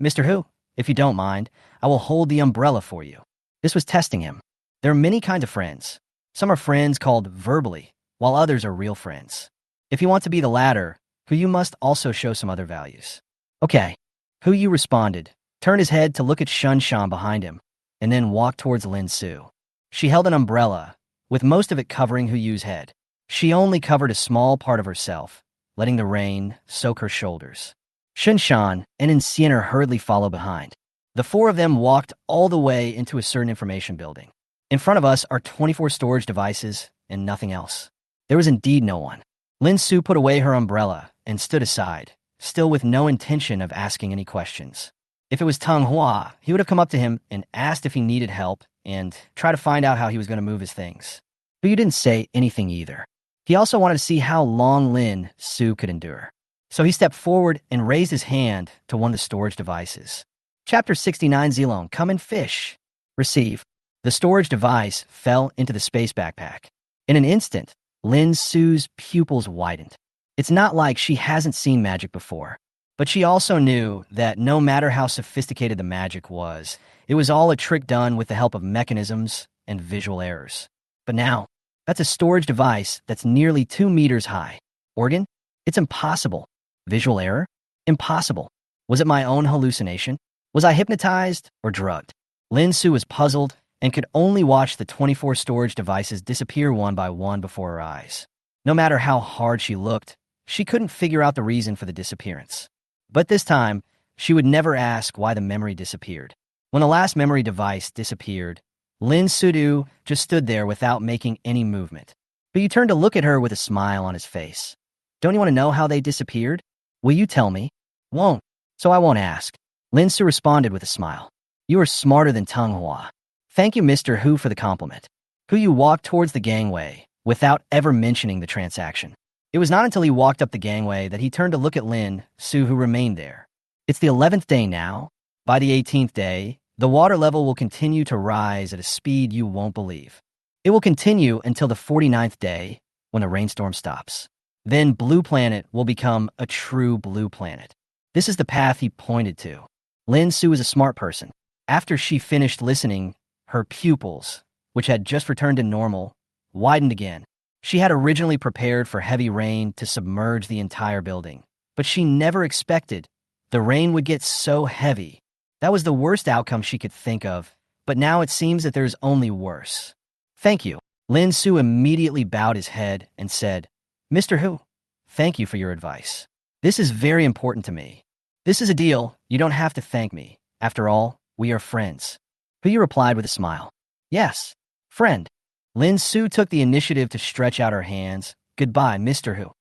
Mr. Hu, if you don't mind, I will hold the umbrella for you. This was testing him. There are many kinds of friends. Some are friends called verbally, while others are real friends. If you want to be the latter, Huyu must also show some other values. Okay, Huyu responded, turned his head to look at Shun Shan behind him, and then walked towards Lin Su. She held an umbrella, with most of it covering Huyu's head. She only covered a small part of herself, letting the rain soak her shoulders. Shun Shan and Xian'er hurriedly followed behind. The 4 of them walked all the way into a certain information building. In front of us are 24 storage devices and nothing else. There was indeed no one. Lin Su put away her umbrella and stood aside, still with no intention of asking any questions. If it was Teng Hua, he would have come up to him and asked if he needed help and try to find out how he was going to move his things. But you didn't say anything either. He also wanted to see how long Lin Su could endure. So he stepped forward and raised his hand to one of the storage devices. Chapter 69 Zilong, come and fish. Receive. The storage device fell into the space backpack. In an instant, Lin Su's pupils widened. It's not like she hasn't seen magic before, but she also knew that no matter how sophisticated the magic was, it was all a trick done with the help of mechanisms and visual errors. But now, that's a storage device that's nearly 2 meters high. Organ? It's impossible. Visual error? Impossible. Was it my own hallucination? Was I hypnotized or drugged? Lin Su was puzzled and could only watch the 24 storage devices disappear one by one before her eyes. No matter how hard she looked, she couldn't figure out the reason for the disappearance. But this time, she would never ask why the memory disappeared. When the last memory device disappeared, Lin Sudu just stood there without making any movement. But you turned to look at her with a smile on his face. Don't you want to know how they disappeared? Will you tell me? Won't, so I won't ask. Lin Su responded with a smile. You are smarter than Teng Hua. Thank you, Mr. Hu, for the compliment. Huyu walked towards the gangway without ever mentioning the transaction. It was not until he walked up the gangway that he turned to look at Lin Su, who remained there. It's the 11th day now. By the 18th day, the water level will continue to rise at a speed you won't believe. It will continue until the 49th day, when the rainstorm stops. Then Blue Planet will become a true blue planet. This is the path he pointed to. Lin Su is a smart person. After she finished listening, her pupils, which had just returned to normal, widened again. She had originally prepared for heavy rain to submerge the entire building, but she never expected the rain would get so heavy. That was the worst outcome she could think of, but now it seems that there's only worse. Thank you. Lin Su immediately bowed his head and said, Mr. Hu, thank you for your advice. This is very important to me. This is a deal. You don't have to thank me. After all, we are friends. Hu replied with a smile. Yes, friend. Lin Su took the initiative to stretch out her hands. Goodbye, Mr. Hu.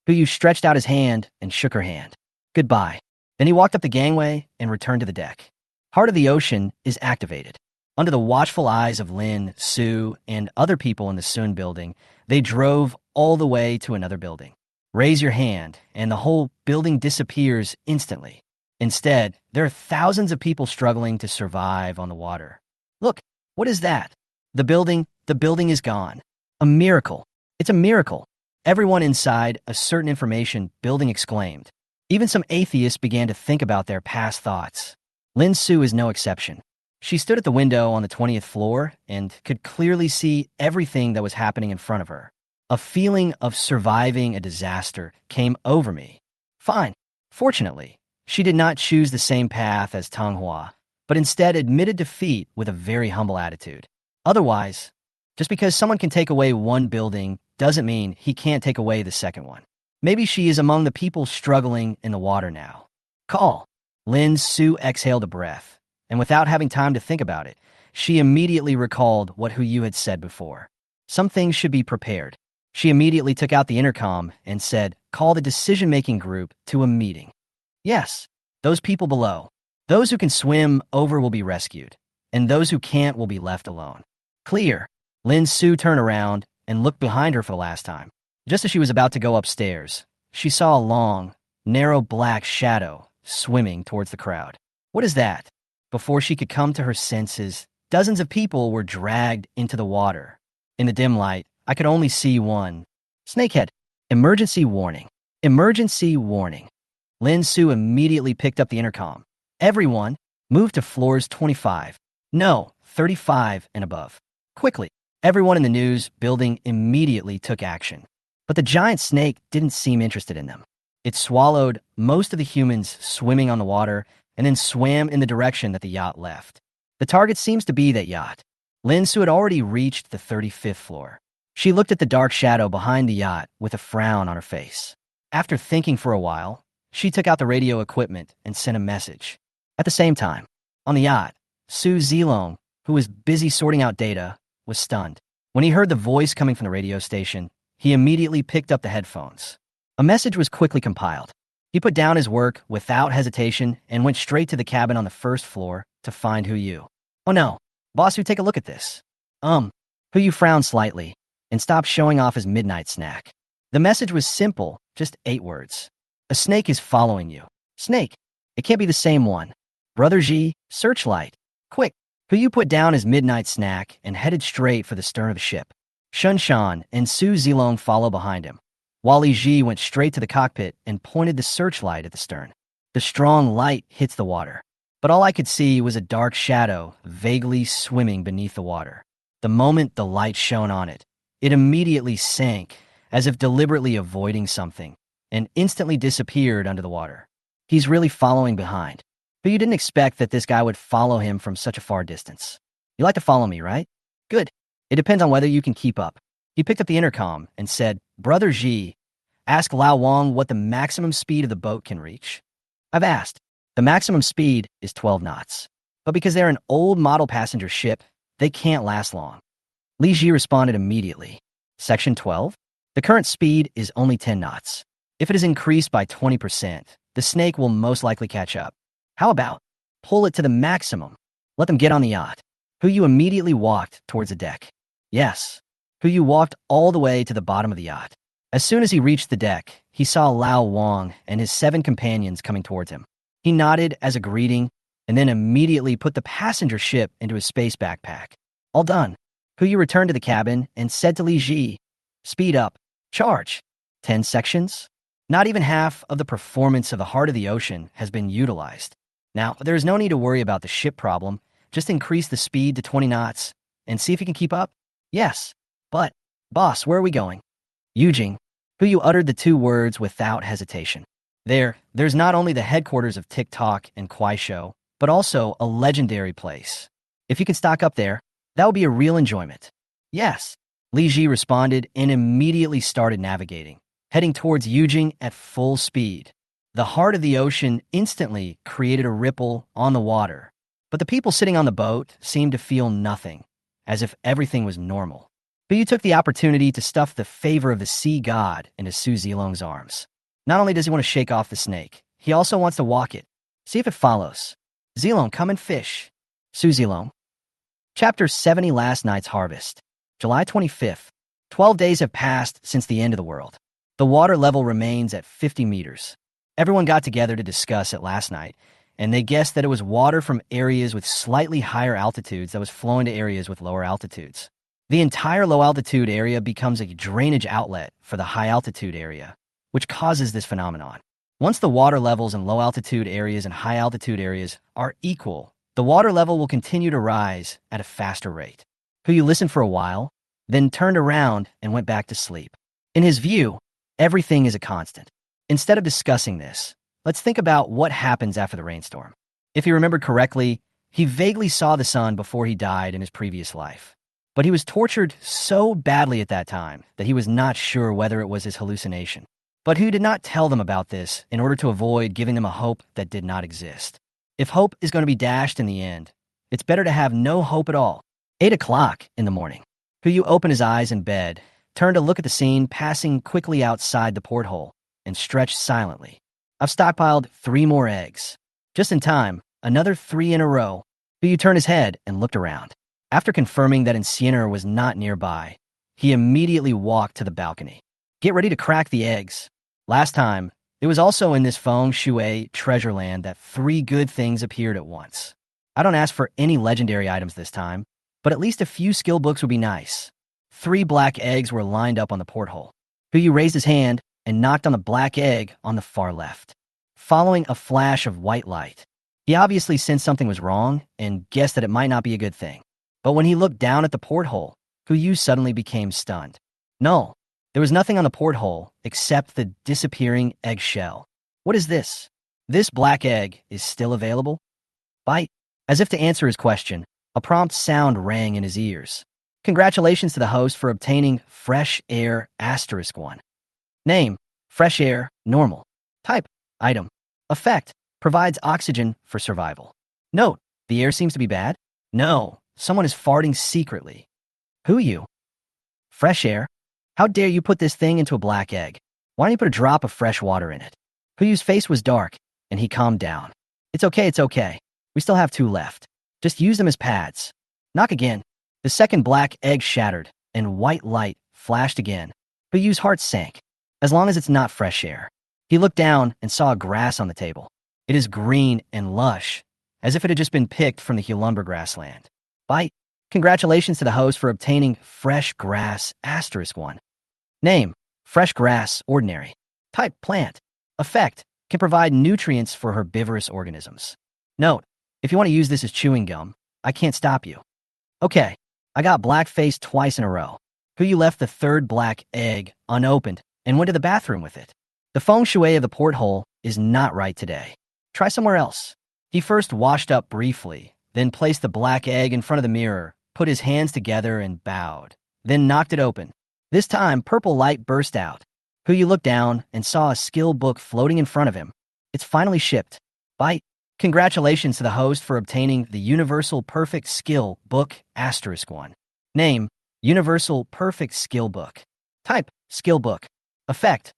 Hu stretched out his hand and shook her hand. Goodbye. Then he walked up the gangway and returned to the deck. Heart of the Ocean is activated. Under the watchful eyes of Lin Su and other people in the Sun building, they drove all the way to another building. Raise your hand, and the whole building disappears instantly. Instead, there are thousands of people struggling to survive on the water. Look, what is that? The building is gone. A miracle. It's a miracle. Everyone inside a certain information building exclaimed. Even some atheists began to think about their past thoughts. Lin Su is no exception. She stood at the window on the 20th floor and could clearly see everything that was happening in front of her. A feeling of surviving a disaster came over me. Fine. Fortunately, she did not choose the same path as Tang Hua, but instead admitted defeat with a very humble attitude. Otherwise, just because someone can take away one building doesn't mean he can't take away the second one. Maybe she is among the people struggling in the water now. Call. Lin Su exhaled a breath, and without having time to think about it, she immediately recalled what Hu Yu had said before. Some things should be prepared. She immediately took out the intercom and said, call the decision-making group to a meeting. Yes, those people below. Those who can swim over will be rescued, and those who can't will be left alone. Clear. Lin Su turned around and looked behind her for the last time. Just as she was about to go upstairs, she saw a long, narrow black shadow swimming towards the crowd. What is that? Before she could come to her senses, dozens of people were dragged into the water. In the dim light, I could only see one. Snakehead. Emergency warning. Emergency warning. Lin Su immediately picked up the intercom. Everyone, move to floors 25. No, 35 and above. Quickly. Everyone in the news building immediately took action. But the giant snake didn't seem interested in them. It swallowed most of the humans swimming on the water and then swam in the direction that the yacht left. The target seems to be that yacht. Lin Su had already reached the 35th floor. She looked at the dark shadow behind the yacht with a frown on her face. After thinking for a while, she took out the radio equipment and sent a message. At the same time, on the yacht, Su Zilong, who was busy sorting out data, was stunned. When he heard the voice coming from the radio station, he immediately picked up the headphones. A message was quickly compiled. He put down his work without hesitation and went straight to the cabin on the first floor to find Hu Yu. Oh no, boss Hu, take a look at this. Hu Yu frowned slightly and stopped showing off his midnight snack. The message was simple, just 8 words. A snake is following you. Snake. It can't be the same one. Brother Ji, searchlight. Quick. Hu Yu put down his midnight snack and headed straight for the stern of the ship. Shun Shan and Su Zilong followed behind him. Wali Ji went straight to the cockpit and pointed the searchlight at the stern. The strong light hits the water, but all I could see was a dark shadow vaguely swimming beneath the water. The moment the light shone on it, it immediately sank, as if deliberately avoiding something, and instantly disappeared under the water. He's really following behind. But you didn't expect that this guy would follow him from such a far distance. You like to follow me, right? Good. It depends on whether you can keep up. He picked up the intercom and said, Brother Ji, ask Lao Wang what the maximum speed of the boat can reach. I've asked. The maximum speed is 12 knots. But because they're an old model passenger ship, they can't last long. Li Ji responded immediately. Section 12? The current speed is only 10 knots. If it is increased by 20%, the snake will most likely catch up. How about pull it to the maximum? Let them get on the yacht. Hu Yu immediately walked towards the deck. Yes. Yu walked all the way to the bottom of the yacht. As soon as he reached the deck, he saw Lao Wang and his 7 companions coming towards him. He nodded as a greeting and then immediately put the passenger ship into his space backpack. All done. Yu returned to the cabin and said to Li Ji, "Speed up. Charge. 10 sections?" Not even half of the performance of the heart of the ocean has been utilized. Now, there is no need to worry about the ship problem. Just increase the speed to 20 knots and see if you can keep up. Yes. But, boss, where are we going? Yujing. Yu uttered the 2 words without hesitation. There's not only the headquarters of TikTok and Kuaishou, but also a legendary place. If you can stock up there, that would be a real enjoyment. Yes. Li Ji responded and immediately started navigating, heading towards Yujing at full speed. The heart of the ocean instantly created a ripple on the water, but the people sitting on the boat seemed to feel nothing, as if everything was normal. Yu took the opportunity to stuff the favor of the sea god into Su Zilong's arms. Not only does he want to shake off the snake, he also wants to walk it. See if it follows. Zilong, come and fish. Su Zilong. Chapter 70, Last Night's Harvest. July 25th. 12 days have passed since the end of the world. The water level remains at 50 meters. Everyone got together to discuss it last night, and they guessed that it was water from areas with slightly higher altitudes that was flowing to areas with lower altitudes. The entire low-altitude area becomes a drainage outlet for the high-altitude area, which causes this phenomenon. Once the water levels in low-altitude areas and high-altitude areas are equal, the water level will continue to rise at a faster rate. Yu listened for a while, then turned around and went back to sleep. In his view, everything is a constant. Instead of discussing this, let's think about what happens after the rainstorm. If he remembered correctly, he vaguely saw the sun before he died in his previous life. But he was tortured so badly at that time that he was not sure whether it was his hallucination. But Yu did not tell them about this in order to avoid giving them a hope that did not exist. If hope is going to be dashed in the end, it's better to have no hope at all. 8 o'clock in the morning. Yu opened his eyes in bed, turned to look at the scene passing quickly outside the porthole, and stretched silently. I've stockpiled 3 more eggs. Just in time, another 3 in a row. Yu turned his head and looked around. After confirming that Incineroar was not nearby, he immediately walked to the balcony. Get ready to crack the eggs. Last time, it was also in this Feng Shui treasure land that 3 good things appeared at once. I don't ask for any legendary items this time, but at least a few skill books would be nice. 3 black eggs were lined up on the porthole. Yu raised his hand and knocked on the black egg on the far left. Following a flash of white light, he obviously sensed something was wrong and guessed that it might not be a good thing. But when he looked down at the porthole, Yu suddenly became stunned. No, there was nothing on the porthole except the disappearing eggshell. What is this? This black egg is still available? Bite. As if to answer his question, a prompt sound rang in his ears. Congratulations to the host for obtaining Fresh Air *1. Name, Fresh Air, Normal. Type, Item. Effect, provides oxygen for survival. Note, the air seems to be bad? No, someone is farting secretly. Who you? Fresh Air? How dare you put this thing into a black egg? Why don't you put a drop of fresh water in it? Huyu's face was dark, and he calmed down. It's okay. We still have 2 left. Just use them as pads. Knock again. The second black egg shattered, and white light flashed again. Huyu's heart sank. As long as it's not fresh air. He looked down and saw grass on the table. It is green and lush, as if it had just been picked from the Hulumber grassland. Bite. Congratulations to the host for obtaining Fresh Grass *1. Name, Fresh Grass, Ordinary. Type, Plant. Effect, can provide nutrients for herbivorous organisms. Note, if you want to use this as chewing gum, I can't stop you. Okay, I got black-faced twice in a row. Yu left the 3rd black egg unopened and went to the bathroom with it. The feng shui of the porthole is not right today. Try somewhere else. He first washed up briefly, then placed the black egg in front of the mirror, put his hands together and bowed, then knocked it open. This time, purple light burst out. Yu looked down and saw a skill book floating in front of him. It's finally shipped. Bite. Congratulations to the host for obtaining the Universal Perfect Skill Book *1. Name, Universal Perfect Skill Book. Type, Skill Book. Effect,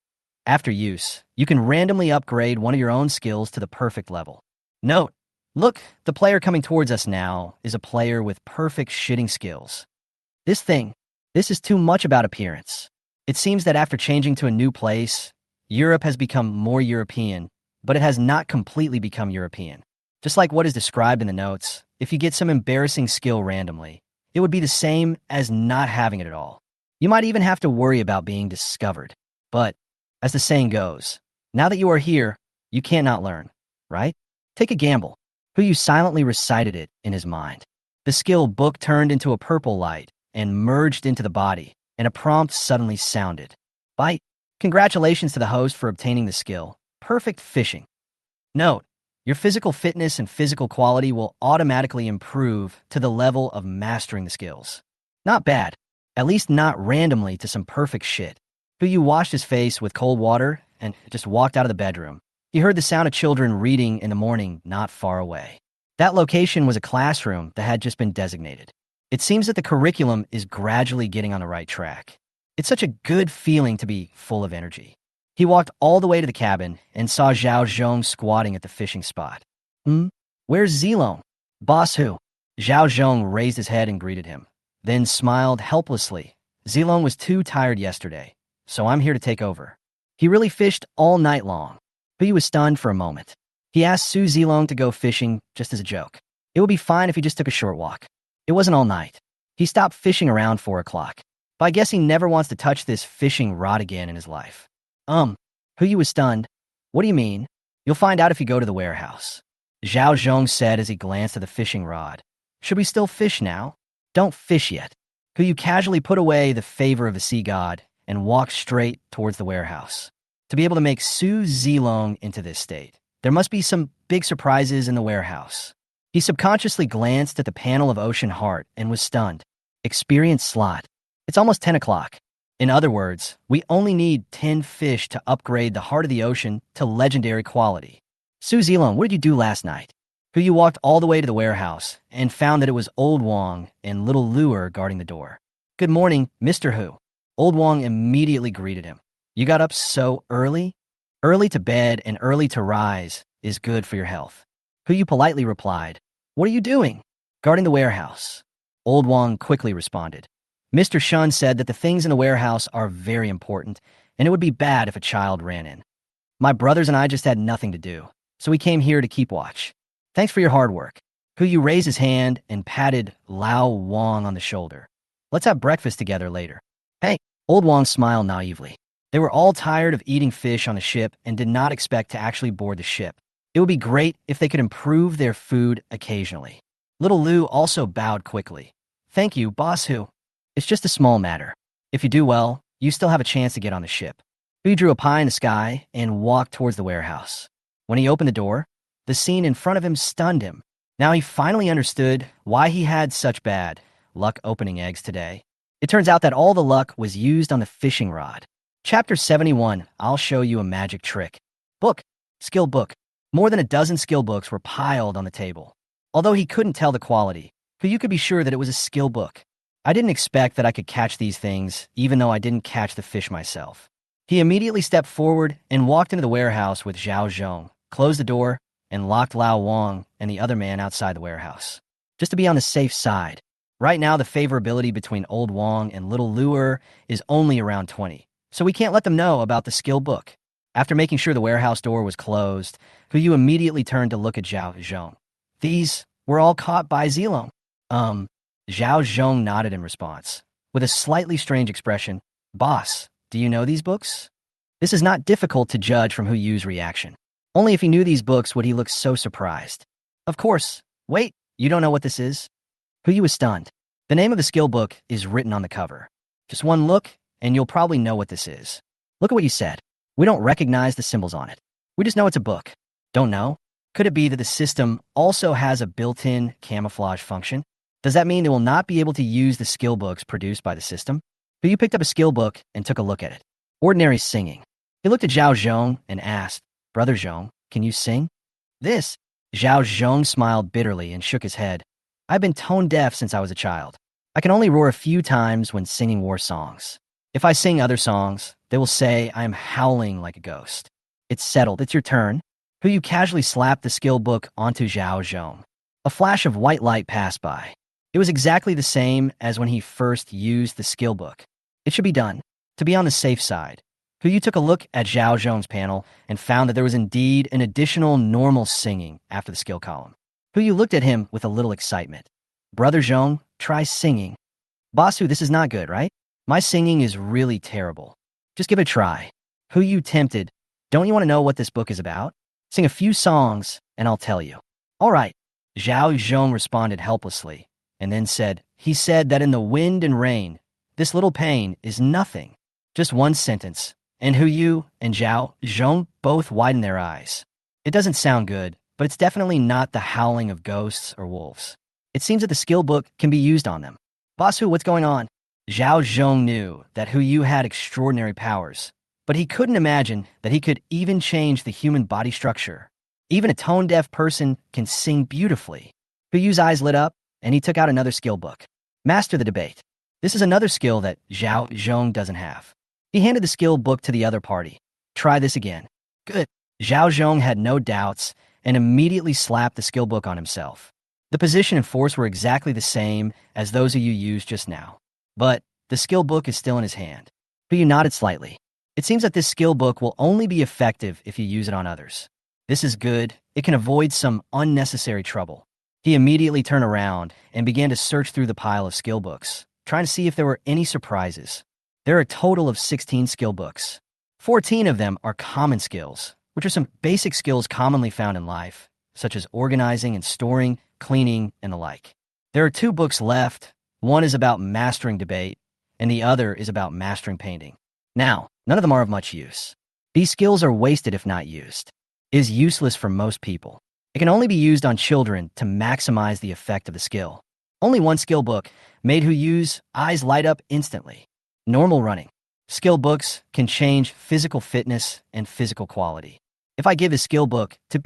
after use, you can randomly upgrade one of your own skills to the perfect level. Note, look, the player coming towards us now is a player with perfect shitting skills. This thing, This is too much about appearance. It seems that after changing to a new place, Europe has become more European, but it has not completely become European. Just like what is described in the notes, if you get some embarrassing skill randomly, it would be the same as not having it at all. You might even have to worry about being discovered. But, as the saying goes, now that you are here, you can't not learn, right? Take a gamble. Who you silently recited it in his mind. The skill book turned into a purple light and merged into the body, and a prompt suddenly sounded. Bite. Congratulations to the host for obtaining the skill. Perfect fishing. Note, your physical fitness and physical quality will automatically improve to the level of mastering the skills. Not bad. At least not randomly to some perfect shit. Who you washed his face with cold water and just walked out of the bedroom. He heard the sound of children reading in the morning not far away. That location was a classroom that had just been designated. It seems that the curriculum is gradually getting on the right track. It's such a good feeling to be full of energy. He walked all the way to the cabin and saw Zhao Zhong squatting at the fishing spot. Where's Zilong? Boss who? Zhao Zhong raised his head and greeted him, then smiled helplessly. Zilong was too tired yesterday, so I'm here to take over. He really fished all night long. He was stunned for a moment. He asked Su Zilong to go fishing just as a joke. It would be fine if he just took a short walk. It wasn't all night. He stopped fishing around 4 o'clock. But I guess he never wants to touch this fishing rod again in his life. Huyu was stunned. What do you mean? You'll find out if you go to the warehouse. Zhao Zhong said as he glanced at the fishing rod. Should we still fish now? Don't fish yet. Huyu casually put away the favor of the sea god and walked straight towards the warehouse. To be able to make Su Zilong into this state, there must be some big surprises in the warehouse. He subconsciously glanced at the panel of Ocean Heart and was stunned. Experience slot. It's almost 10 o'clock. In other words, we only need 10 fish to upgrade the Heart of the Ocean to legendary quality. Su Zilong, what did you do last night? Huyu walked all the way to the warehouse and found that it was Old Wong and Little Lure guarding the door. Good morning, Mr. Hu. Old Wong immediately greeted him. You got up so early? Early to bed and early to rise is good for your health. Huyu politely replied, What are you doing? Guarding the warehouse. Old Wong quickly responded. Mr. Shun said that the things in the warehouse are very important, and it would be bad if a child ran in. My brothers and I just had nothing to do, so we came here to keep watch. Thanks for your hard work. Huyu raised his hand and patted Lao Wong on the shoulder. Let's have breakfast together later. Hey, Old Wong smiled naively. They were all tired of eating fish on the ship and did not expect to actually board the ship. It would be great if they could improve their food occasionally. Little Lu also bowed quickly. Thank you, Boss Hu. It's just a small matter. If you do well, you still have a chance to get on the ship. He drew a pie in the sky and walked towards the warehouse. When he opened the door, the scene in front of him stunned him. Now he finally understood why he had such bad luck opening eggs today. It turns out that all the luck was used on the fishing rod. Chapter 71, I'll show you a magic trick. Book. Skill book. More than a dozen skill books were piled on the table. Although he couldn't tell the quality, you could be sure that it was a skill book. I didn't expect that I could catch these things, even though I didn't catch the fish myself. He immediately stepped forward and walked into the warehouse with Zhao Zhong, closed the door, and locked Lao Wang and the other man outside the warehouse. Just to be on the safe side. Right now, the favorability between Old Wang and Little Lure is only around 20, so we can't let them know about the skill book. After making sure the warehouse door was closed, Huyu immediately turned to look at Zhao Zhong. These were all caught by Zilong. Zhao Zhong nodded in response, with a slightly strange expression. Boss, do you know these books? This is not difficult to judge from Huyu's reaction. Only if he knew these books would he look so surprised. Of course. Wait, you don't know what this is? Huyu was stunned. The name of the skill book is written on the cover. Just one look, and you'll probably know what this is. Look at what you said. We don't recognize the symbols on it. We just know it's a book. Don't know? Could it be that the system also has a built-in camouflage function? Does that mean they will not be able to use the skill books produced by the system? Huyu picked up a skill book and took a look at it. Ordinary singing. He looked at Zhao Zhong and asked, Brother Zhong, can you sing? This. Zhao Zhong smiled bitterly and shook his head. I've been tone deaf since I was a child. I can only roar a few times when singing war songs. If I sing other songs, they will say I am howling like a ghost. It's settled. It's your turn. Huyu casually slapped the skill book onto Zhao Zhong. A flash of white light passed by. It was exactly the same as when he first used the skill book. It should be done. To be on the safe side, Yu took a look at Zhao Zhong's panel and found that there was indeed an additional normal singing after the skill column. Yu looked at him with a little excitement. Brother Zhong, try singing. Basu, this is not good, right? My singing is really terrible. Just give it a try. Yu tempted. Don't you want to know what this book is about? Sing a few songs, and I'll tell you. All right. Zhao Zhong responded helplessly, and then said, he said that in the wind and rain, this little pain is nothing. Just one sentence. And Yu and Zhao Zhong both widened their eyes. It doesn't sound good, but it's definitely not the howling of ghosts or wolves. It seems that the skill book can be used on them. Basu, what's going on? Zhao Zhong knew that Yu had extraordinary powers, but he couldn't imagine that he could even change the human body structure. Even a tone-deaf person can sing beautifully. Yu's eyes lit up, and he took out another skill book. Master the debate. This is another skill that Zhao Zhong doesn't have. He handed the skill book to the other party. Try this again. Good. Zhao Zhong had no doubts and immediately slapped the skill book on himself. The position and force were exactly the same as those Yu used just now. But the skill book is still in his hand. Yu nodded slightly. It seems that this skill book will only be effective if you use it on others. This is good. It can avoid some unnecessary trouble. He immediately turned around and began to search through the pile of skill books, trying to see if there were any surprises. There are a total of 16 skill books. 14 of them are common skills, which are some basic skills commonly found in life, such as organizing and storing, cleaning, and the like. There are 2 books left. One is about mastering debate, and the other is about mastering painting. Now, none of them are of much use. These skills are wasted if not used. It is useless for most people. It can only be used on children to maximize the effect of the skill. Only one skill book made Yu's eyes light up instantly. Normal running. Skill books can change physical fitness and physical quality. If I give his skill book to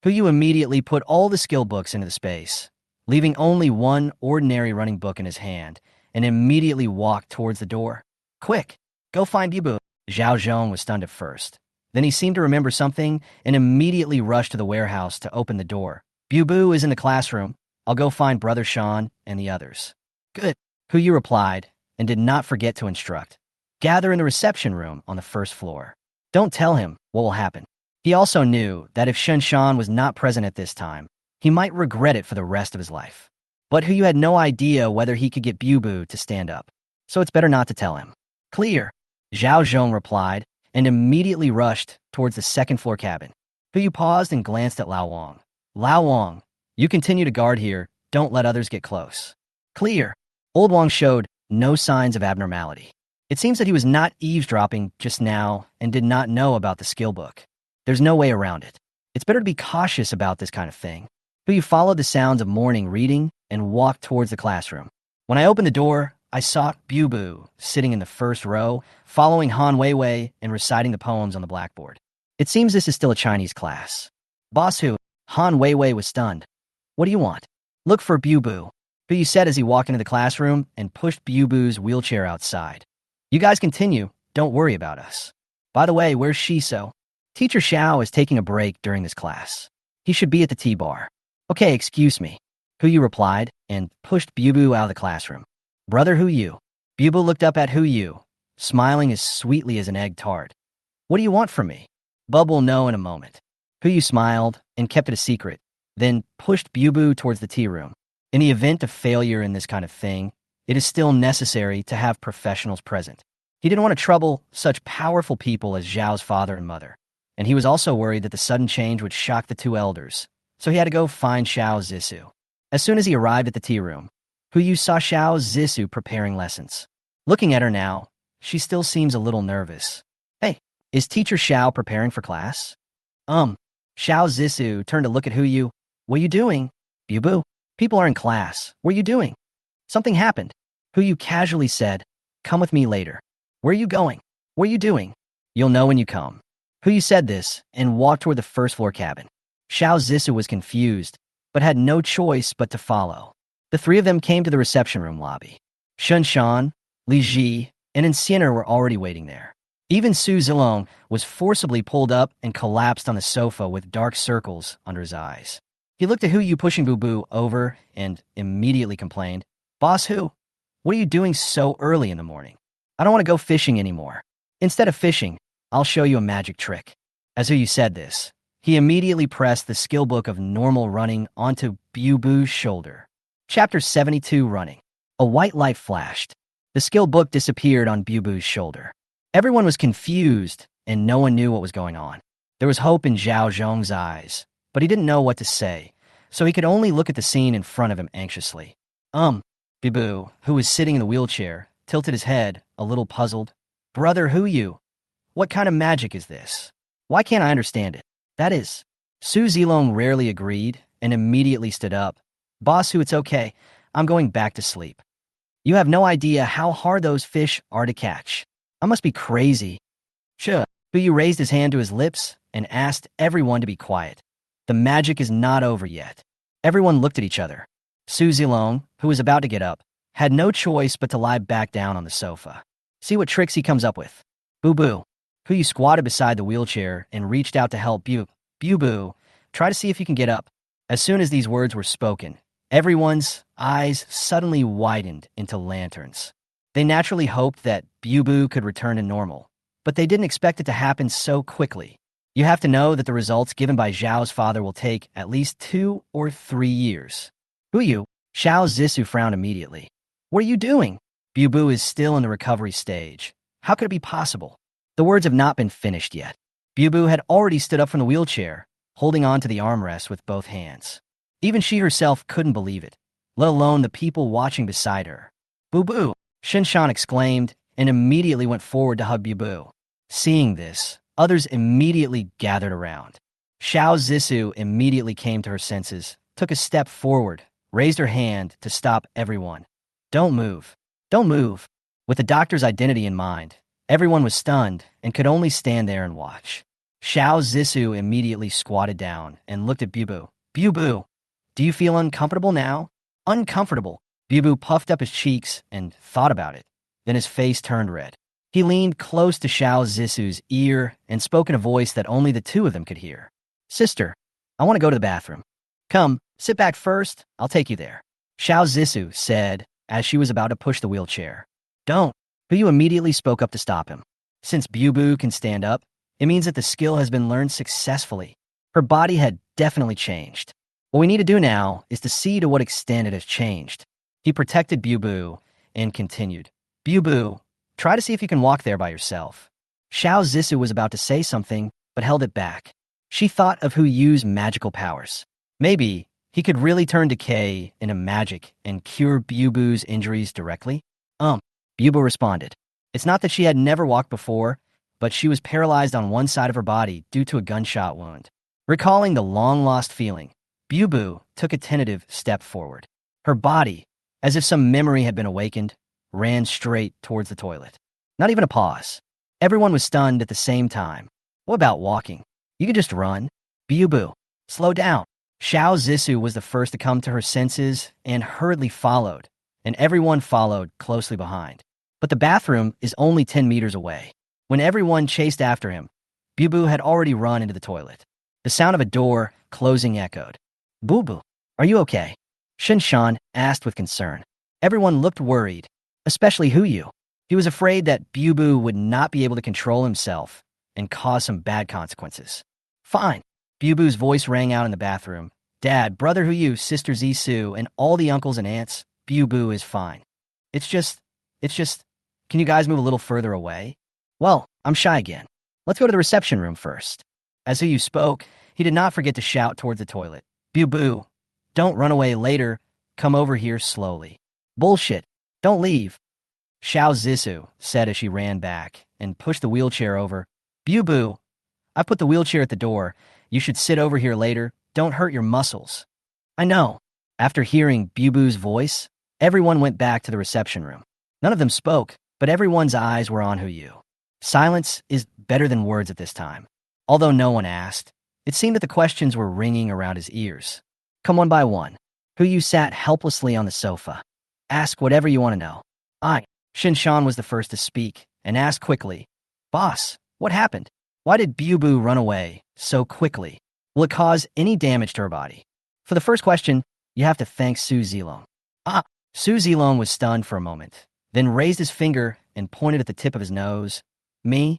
Yu immediately put all the skill books into the space, leaving only one ordinary running book in his hand, and immediately walked towards the door. Quick, go find Yu. Zhao Zhong was stunned at first. Then he seemed to remember something and immediately rushed to the warehouse to open the door. Yu is in the classroom. I'll go find Brother Sean and the others. Good, Yu replied, and did not forget to instruct. Gather in the reception room on the first floor. Don't tell him what will happen. He also knew that if Shen Shan was not present at this time, he might regret it for the rest of his life. But Yu had no idea whether he could get Bu to stand up, so it's better not to tell him. Clear, Zhao Zhong replied, and immediately rushed towards the second-floor cabin. Yu paused and glanced at Lao Wang. Lao Wang, you continue to guard here. Don't let others get close. Clear. Old Wang showed no signs of abnormality. It seems that he was not eavesdropping just now and did not know about the skill book. There's no way around it. It's better to be cautious about this kind of thing. Yu followed the sounds of morning reading and walked towards the classroom. When I opened the door, I saw Bu sitting in the first row, following Han Weiwei and reciting the poems on the blackboard. It seems this is still a Chinese class. Boss Hu, Han Weiwei was stunned. What do you want? Look for Bu. Yu said as he walked into the classroom and pushed Bu's wheelchair outside. You guys continue. Don't worry about us. By the way, where's Shiso? Teacher Xiao is taking a break during this class. He should be at the tea bar. Okay, excuse me. Yu replied and pushed Bu out of the classroom. Brother Yu. Bu looked up at Yu, smiling as sweetly as an egg tart. What do you want from me? Bub will know in a moment. Yu smiled and kept it a secret, then pushed Bu towards the tea room. In the event of failure in this kind of thing, it is still necessary to have professionals present. He didn't want to trouble such powerful people as Zhao's father and mother, and he was also worried that the sudden change would shock the 2 elders, so he had to go find Xiao Zissou. As soon as he arrived at the tea room, Yu saw Xiao Zissou preparing lessons. Looking at her now, she still seems a little nervous. Hey, is Teacher Xiao preparing for class? Xiao Zissou turned to look at Yu. What are you doing? Bu, people are in class. What are you doing? Something happened. Yu casually said, come with me later. Where are you going? What are you doing? You'll know when you come. Yu said this and walked toward the first-floor cabin. Xiao Zissou was confused, but had no choice but to follow. The 3 of them came to the reception room lobby. Shen Shan, Li Ji, and Enciner were already waiting there. Even Su Zilong was forcibly pulled up and collapsed on the sofa with dark circles under his eyes. He looked at Hu Yu pushing Boo Boo over and immediately complained, Boss Hu, what are you doing so early in the morning? I don't want to go fishing anymore. Instead of fishing, I'll show you a magic trick. As Hu Yu said this, he immediately pressed the skill book of normal running onto Boo Boo's shoulder. Chapter 72 Running. A white light flashed. The skill book disappeared on Boo Boo's shoulder. Everyone was confused, and no one knew what was going on. There was hope in Zhao Zhong's eyes, but he didn't know what to say, so he could only look at the scene in front of him anxiously. Boo Boo, who was sitting in the wheelchair, tilted his head, a little puzzled. Brother Hu Yu, what kind of magic is this? Why can't I understand it? That is. Su Zilong rarely agreed and immediately stood up. Boss Hu, it's okay. I'm going back to sleep. You have no idea how hard those fish are to catch. I must be crazy. Hu Yu raised his hand to his lips and asked everyone to be quiet. The magic is not over yet. Everyone looked at each other. Su Zilong, who was about to get up, had no choice but to lie back down on the sofa. See what tricks he comes up with. Boo Boo, Hu Yu squatted beside the wheelchair and reached out to help Boo Boo. Try to see if you can get up. As soon as these words were spoken, everyone's eyes suddenly widened into lanterns. They naturally hoped that Boo Boo could return to normal, but they didn't expect it to happen so quickly. You have to know that the results given by Zhao's father will take at least 2 or 3 years. Hu Yu, Xiao Zissou frowned immediately. What are you doing? Boo Boo is still in the recovery stage. How could it be possible? The words have not been finished yet. Boo Boo had already stood up from the wheelchair, holding on to the armrest with both hands. Even she herself couldn't believe it, let alone the people watching beside her. Boo Boo, Shinshan exclaimed and immediately went forward to hug Boo Boo. Seeing this, others immediately gathered around. Xiao Zissou immediately came to her senses, took a step forward, raised her hand to stop everyone. Don't move. Don't move. With the doctor's identity in mind, everyone was stunned and could only stand there and watch. Xiao Zissou immediately squatted down and looked at Boo Boo. Boo Boo, do you feel uncomfortable now? Uncomfortable. Boo Boo puffed up his cheeks and thought about it. Then his face turned red. He leaned close to Xiao Zissou's ear and spoke in a voice that only the two of them could hear. Sister, I want to go to the bathroom. Come, sit back first. I'll take you there. Xiao Zissou said as she was about to push the wheelchair. Don't. Hu Yu immediately spoke up to stop him. Since Boo Boo can stand up, it means that the skill has been learned successfully. Her body had definitely changed. What we need to do now is to see to what extent it has changed. He protected Boo Boo and continued. Boo Boo, try to see if you can walk there by yourself. Xiao Zissou was about to say something, but held it back. She thought of Hu Yu's magical powers. Maybe he could really turn decay into magic and cure Boo Boo's injuries directly? Boo Boo responded. It's not that she had never walked before, but she was paralyzed on one side of her body due to a gunshot wound. Recalling the long-lost feeling, Boo Boo took a tentative step forward. Her body, as if some memory had been awakened, ran straight towards the toilet. Not even a pause. Everyone was stunned at the same time. What about walking? You could just run. Boo Boo, slow down. Xiao Zissou was the first to come to her senses and hurriedly followed, and everyone followed closely behind. But the bathroom is only 10 meters away. When everyone chased after him, Boo Boo had already run into the toilet. The sound of a door closing echoed. Boo Boo, are you okay? Shinshan asked with concern. Everyone looked worried, especially Hu Yu. He was afraid that Boo Boo would not be able to control himself and cause some bad consequences. Fine. Boo Boo's voice rang out in the bathroom. Dad, brother Hu Yu, sister Zissou, and all the uncles and aunts, Boo Boo is fine. It's just, can you guys move a little further away? Well, I'm shy again. Let's go to the reception room first. As Hu Yu spoke, he did not forget to shout towards the toilet. Boo Boo, don't run away later. Come over here slowly. Bullshit. Don't leave. Xiao Zissou said as she ran back and pushed the wheelchair over. Boo Boo, I put the wheelchair at the door. You should sit over here later. Don't hurt your muscles. I know. After hearing Boo Boo's voice, everyone went back to the reception room. None of them spoke, but everyone's eyes were on Hu Yu. Silence is better than words at this time. Although no one asked, it seemed that the questions were ringing around his ears. Come one by one. Hu Yu sat helplessly on the sofa. Ask whatever you want to know. Shinshan was the first to speak and asked quickly, Boss, what happened? Why did Boo Boo run away so quickly? Will it cause any damage to her body? For the first question, you have to thank Su Zilong. Ah, Su Zilong was stunned for a moment, then raised his finger and pointed at the tip of his nose. Me?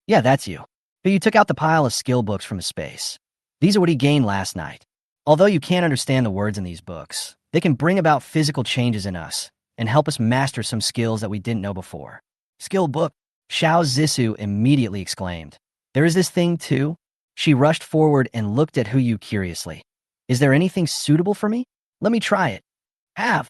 Yeah, that's you. But you took out the pile of skill books from his space. These are what he gained last night. Although you can't understand the words in these books, they can bring about physical changes in us and help us master some skills that we didn't know before. Skill book, Xiao Zissou immediately exclaimed. There is this thing too? She rushed forward and looked at Hu Yu curiously. Is there anything suitable for me? Let me try it. Have.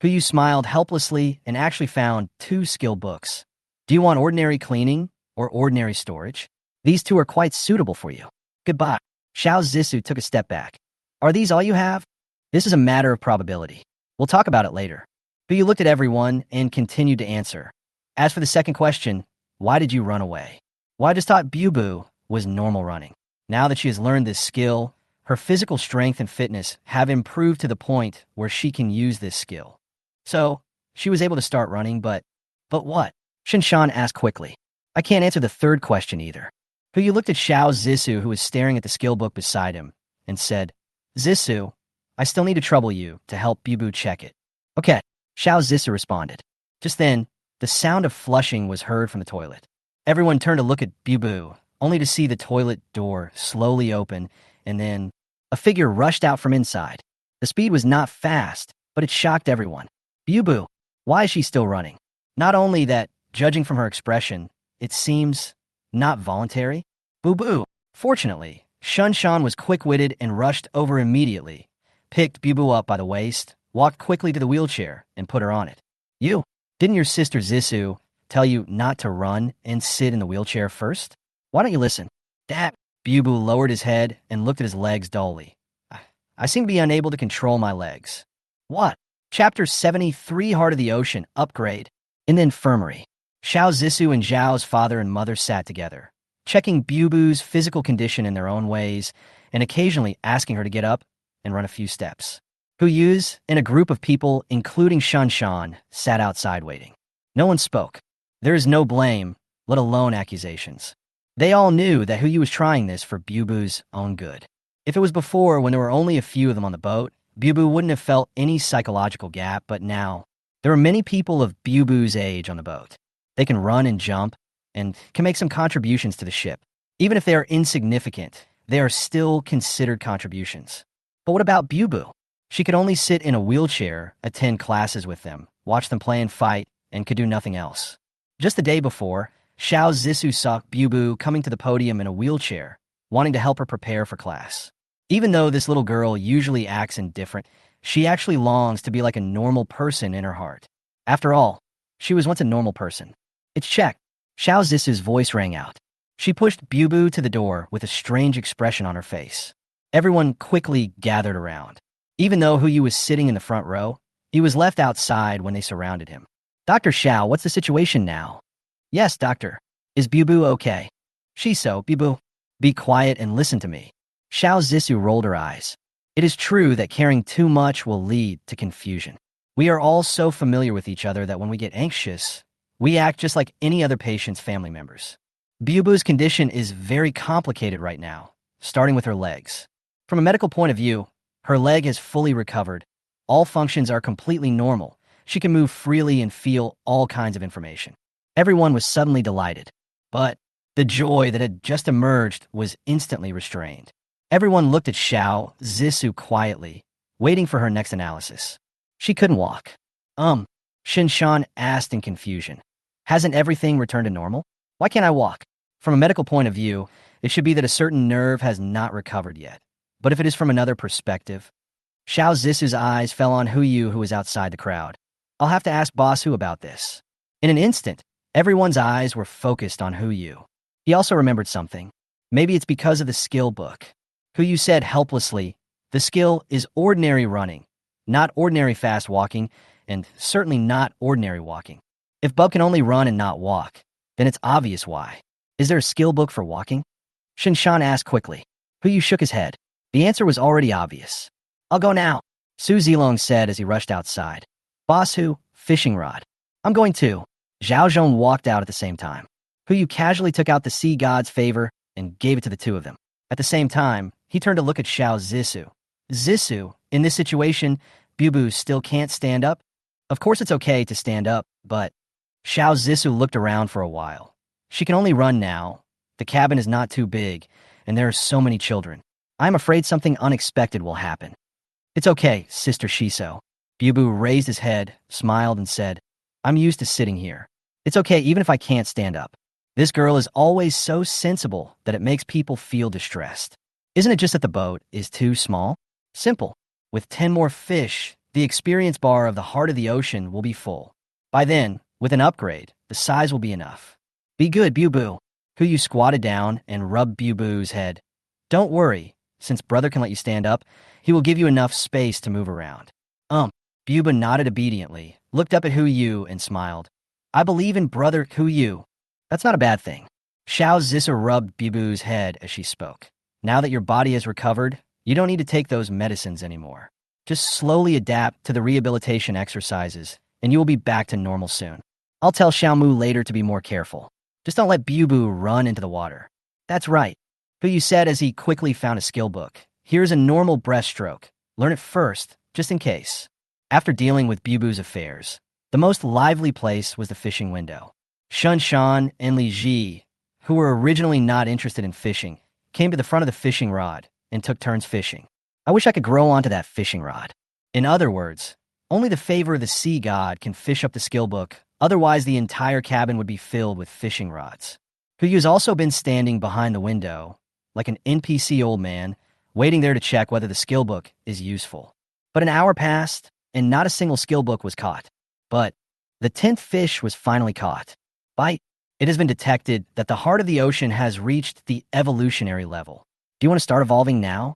Hu Yu smiled helplessly and actually found 2 skill books. Do you want ordinary cleaning or ordinary storage? These 2 are quite suitable for you. Goodbye. Xiao Zissou took a step back. Are these all you have? This is a matter of probability. We'll talk about it later. Hu Yu looked at everyone and continued to answer. As for the second question, why did you run away? Well, I just thought Bu was normal running. Now that she has learned this skill, her physical strength and fitness have improved to the point where she can use this skill. So, she was able to start running, but what? Shinshan asked quickly. I can't answer the third question either. Hu Yu looked at Xiao Zissou, who was staring at the skill book beside him, and said, Zissou, I still need to trouble you to help Bu check it. Okay, Xiao Zissou responded. Just then, the sound of flushing was heard from the toilet. Everyone turned to look at Bu, only to see the toilet door slowly open, and then a figure rushed out from inside. The speed was not fast, but it shocked everyone. Bu, why is she still running? Not only that, judging from her expression, it seems not voluntary. Bu. Fortunately, Shunshan was quick-witted and rushed over immediately, picked Bu up by the waist, walked quickly to the wheelchair, and put her on it. Didn't your sister Zissou tell you not to run and sit in the wheelchair first? Why don't you listen? Dad. Bu lowered his head and looked at his legs dully. I seem to be unable to control my legs. What? Chapter 73, Heart of the Ocean, Upgrade. In the infirmary, Xiao Zissou and Zhao's father and mother sat together, checking Bu's physical condition in their own ways and occasionally asking her to get up and run a few steps. Hu Yu's and a group of people, including Shanshan, sat outside waiting. No one spoke. There is no blame, let alone accusations. They all knew that Hu Yu was trying this for Bu's own good. If it was before, when there were only a few of them on the boat, Bu wouldn't have felt any psychological gap, but now, there are many people of Bu's age on the boat. They can run and jump, and can make some contributions to the ship. Even if they are insignificant, they are still considered contributions. But what about Bu? She could only sit in a wheelchair, attend classes with them, watch them play and fight, and could do nothing else. Just the day before, Xiao Zissou saw Bu coming to the podium in a wheelchair, wanting to help her prepare for class. Even though this little girl usually acts indifferent, she actually longs to be like a normal person in her heart. After all, she was once a normal person. It's checked. Xiao Zissou's voice rang out. She pushed Bu to the door with a strange expression on her face. Everyone quickly gathered around. Even though Hu Yu was sitting in the front row, he was left outside when they surrounded him. Dr. Xiao, what's the situation now? Yes, doctor. Is Bu okay? Shiso, Bu. Be quiet and listen to me. Xiao Zissou rolled her eyes. It is true that caring too much will lead to confusion. We are all so familiar with each other that when we get anxious, we act just like any other patient's family members. Bu's condition is very complicated right now, starting with her legs. From a medical point of view, her leg has fully recovered. All functions are completely normal. She can move freely and feel all kinds of information. Everyone was suddenly delighted, but the joy that had just emerged was instantly restrained. Everyone looked at Xiao Zissou quietly, waiting for her next analysis. She couldn't walk. Shinshan asked in confusion. Hasn't everything returned to normal? Why can't I walk? From a medical point of view, it should be that a certain nerve has not recovered yet. But if it is from another perspective, Xiao Zissou's eyes fell on Hu Yu, who was outside the crowd. I'll have to ask Boss Hu about this. In an instant, everyone's eyes were focused on Hu Yu. He also remembered something. Maybe it's because of the skill book. Hu Yu said helplessly, the skill is ordinary running, not ordinary fast walking, and certainly not ordinary walking. If Bub can only run and not walk, then it's obvious why. Is there a skill book for walking? Shinshan asked quickly. Hu Yu shook his head. The answer was already obvious. I'll go now, Su Zilong said as he rushed outside. Boss Hu, fishing rod. I'm going too. Zhao Zhong walked out at the same time. Hu Yu casually took out the sea god's favor and gave it to the two of them. At the same time, he turned to look at Xiao Zissou. Zissou, in this situation, Bubu still can't stand up? Of course it's okay to stand up, but Xiao Zissou looked around for a while. She can only run now. The cabin is not too big, and there are so many children. I'm afraid something unexpected will happen. It's okay, Sister Shiso. Bubu raised his head, smiled, and said, I'm used to sitting here. It's okay even if I can't stand up. This girl is always so sensible that it makes people feel distressed. Isn't it just that the boat is too small? Simple. With 10 more fish, the experience bar of the heart of the ocean will be full. By then, with an upgrade, the size will be enough. Be good, Bubu. Kuyu squatted down and rubbed Bubu's head. Don't worry, since brother can let you stand up, he will give you enough space to move around. Bubu nodded obediently, looked up at Huyu and smiled. I believe in brother Huyu. That's not a bad thing. Xiao Zissa rubbed Bubu's head as she spoke. Now that your body has recovered, you don't need to take those medicines anymore. Just slowly adapt to the rehabilitation exercises, and you will be back to normal soon. I'll tell Xiaomu later to be more careful. Just don't let Bubu run into the water. That's right. Huyu said as he quickly found a skill book. Here's a normal breaststroke. Learn it first, just in case. After dealing with Bubu's affairs, the most lively place was the fishing window. Shun Shan and Li Ji, who were originally not interested in fishing, came to the front of the fishing rod and took turns fishing. I wish I could grow onto that fishing rod. In other words, only the favor of the sea god can fish up the skill book, otherwise the entire cabin would be filled with fishing rods. Kuyu's also been standing behind the window, like an NPC old man, waiting there to check whether the skill book is useful. But an hour passed, and not a single skill book was caught. But the 10th fish was finally caught. Bite. It has been detected that the heart of the ocean has reached the evolutionary level. Do you want to start evolving now?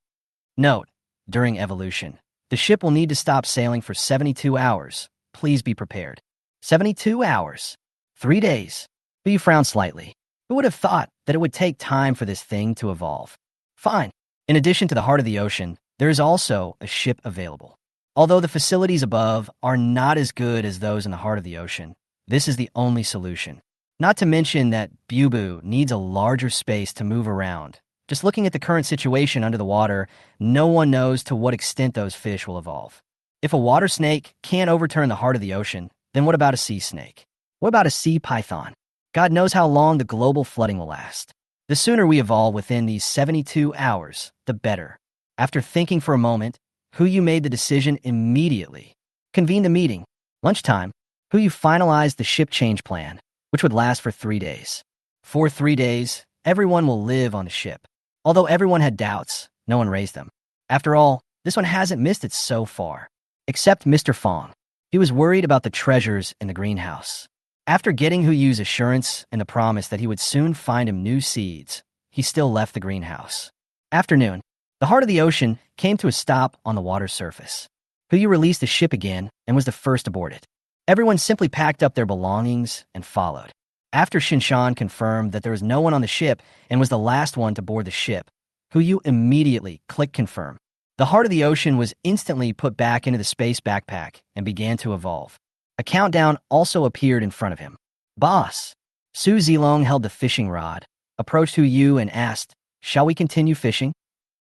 Note, during evolution, the ship will need to stop sailing for 72 hours. Please be prepared. 72 hours. 3 days. But you frown slightly. Who would have thought that it would take time for this thing to evolve? Fine. In addition to the heart of the ocean, there is also a ship available. Although the facilities above are not as good as those in the heart of the ocean, this is the only solution. Not to mention that Bubu needs a larger space to move around. Just looking at the current situation under the water, no one knows to what extent those fish will evolve. If a water snake can't overturn the heart of the ocean, then what about a sea snake? What about a sea python? God knows how long the global flooding will last. The sooner we evolve within these 72 hours, the better. After thinking for a moment, Huyu made the decision immediately. Convened the meeting. Lunchtime, Huyu finalized the ship change plan, which would last for 3 days. For 3 days, everyone will live on the ship. Although everyone had doubts, no one raised them. After all, this one hasn't missed it so far. Except Mr. Fong. He was worried about the treasures in the greenhouse. After getting Huyu's assurance and the promise that he would soon find him new seeds, he still left the greenhouse. Afternoon. The heart of the ocean came to a stop on the water's surface. Huyu released the ship again and was the first aboard it. Everyone simply packed up their belongings and followed. After Shinshan confirmed that there was no one on the ship and was the last one to board the ship, Huyu immediately clicked confirm. The heart of the ocean was instantly put back into the space backpack and began to evolve. A countdown also appeared in front of him. Boss. Su Zilong held the fishing rod, approached Huyu and asked, shall we continue fishing?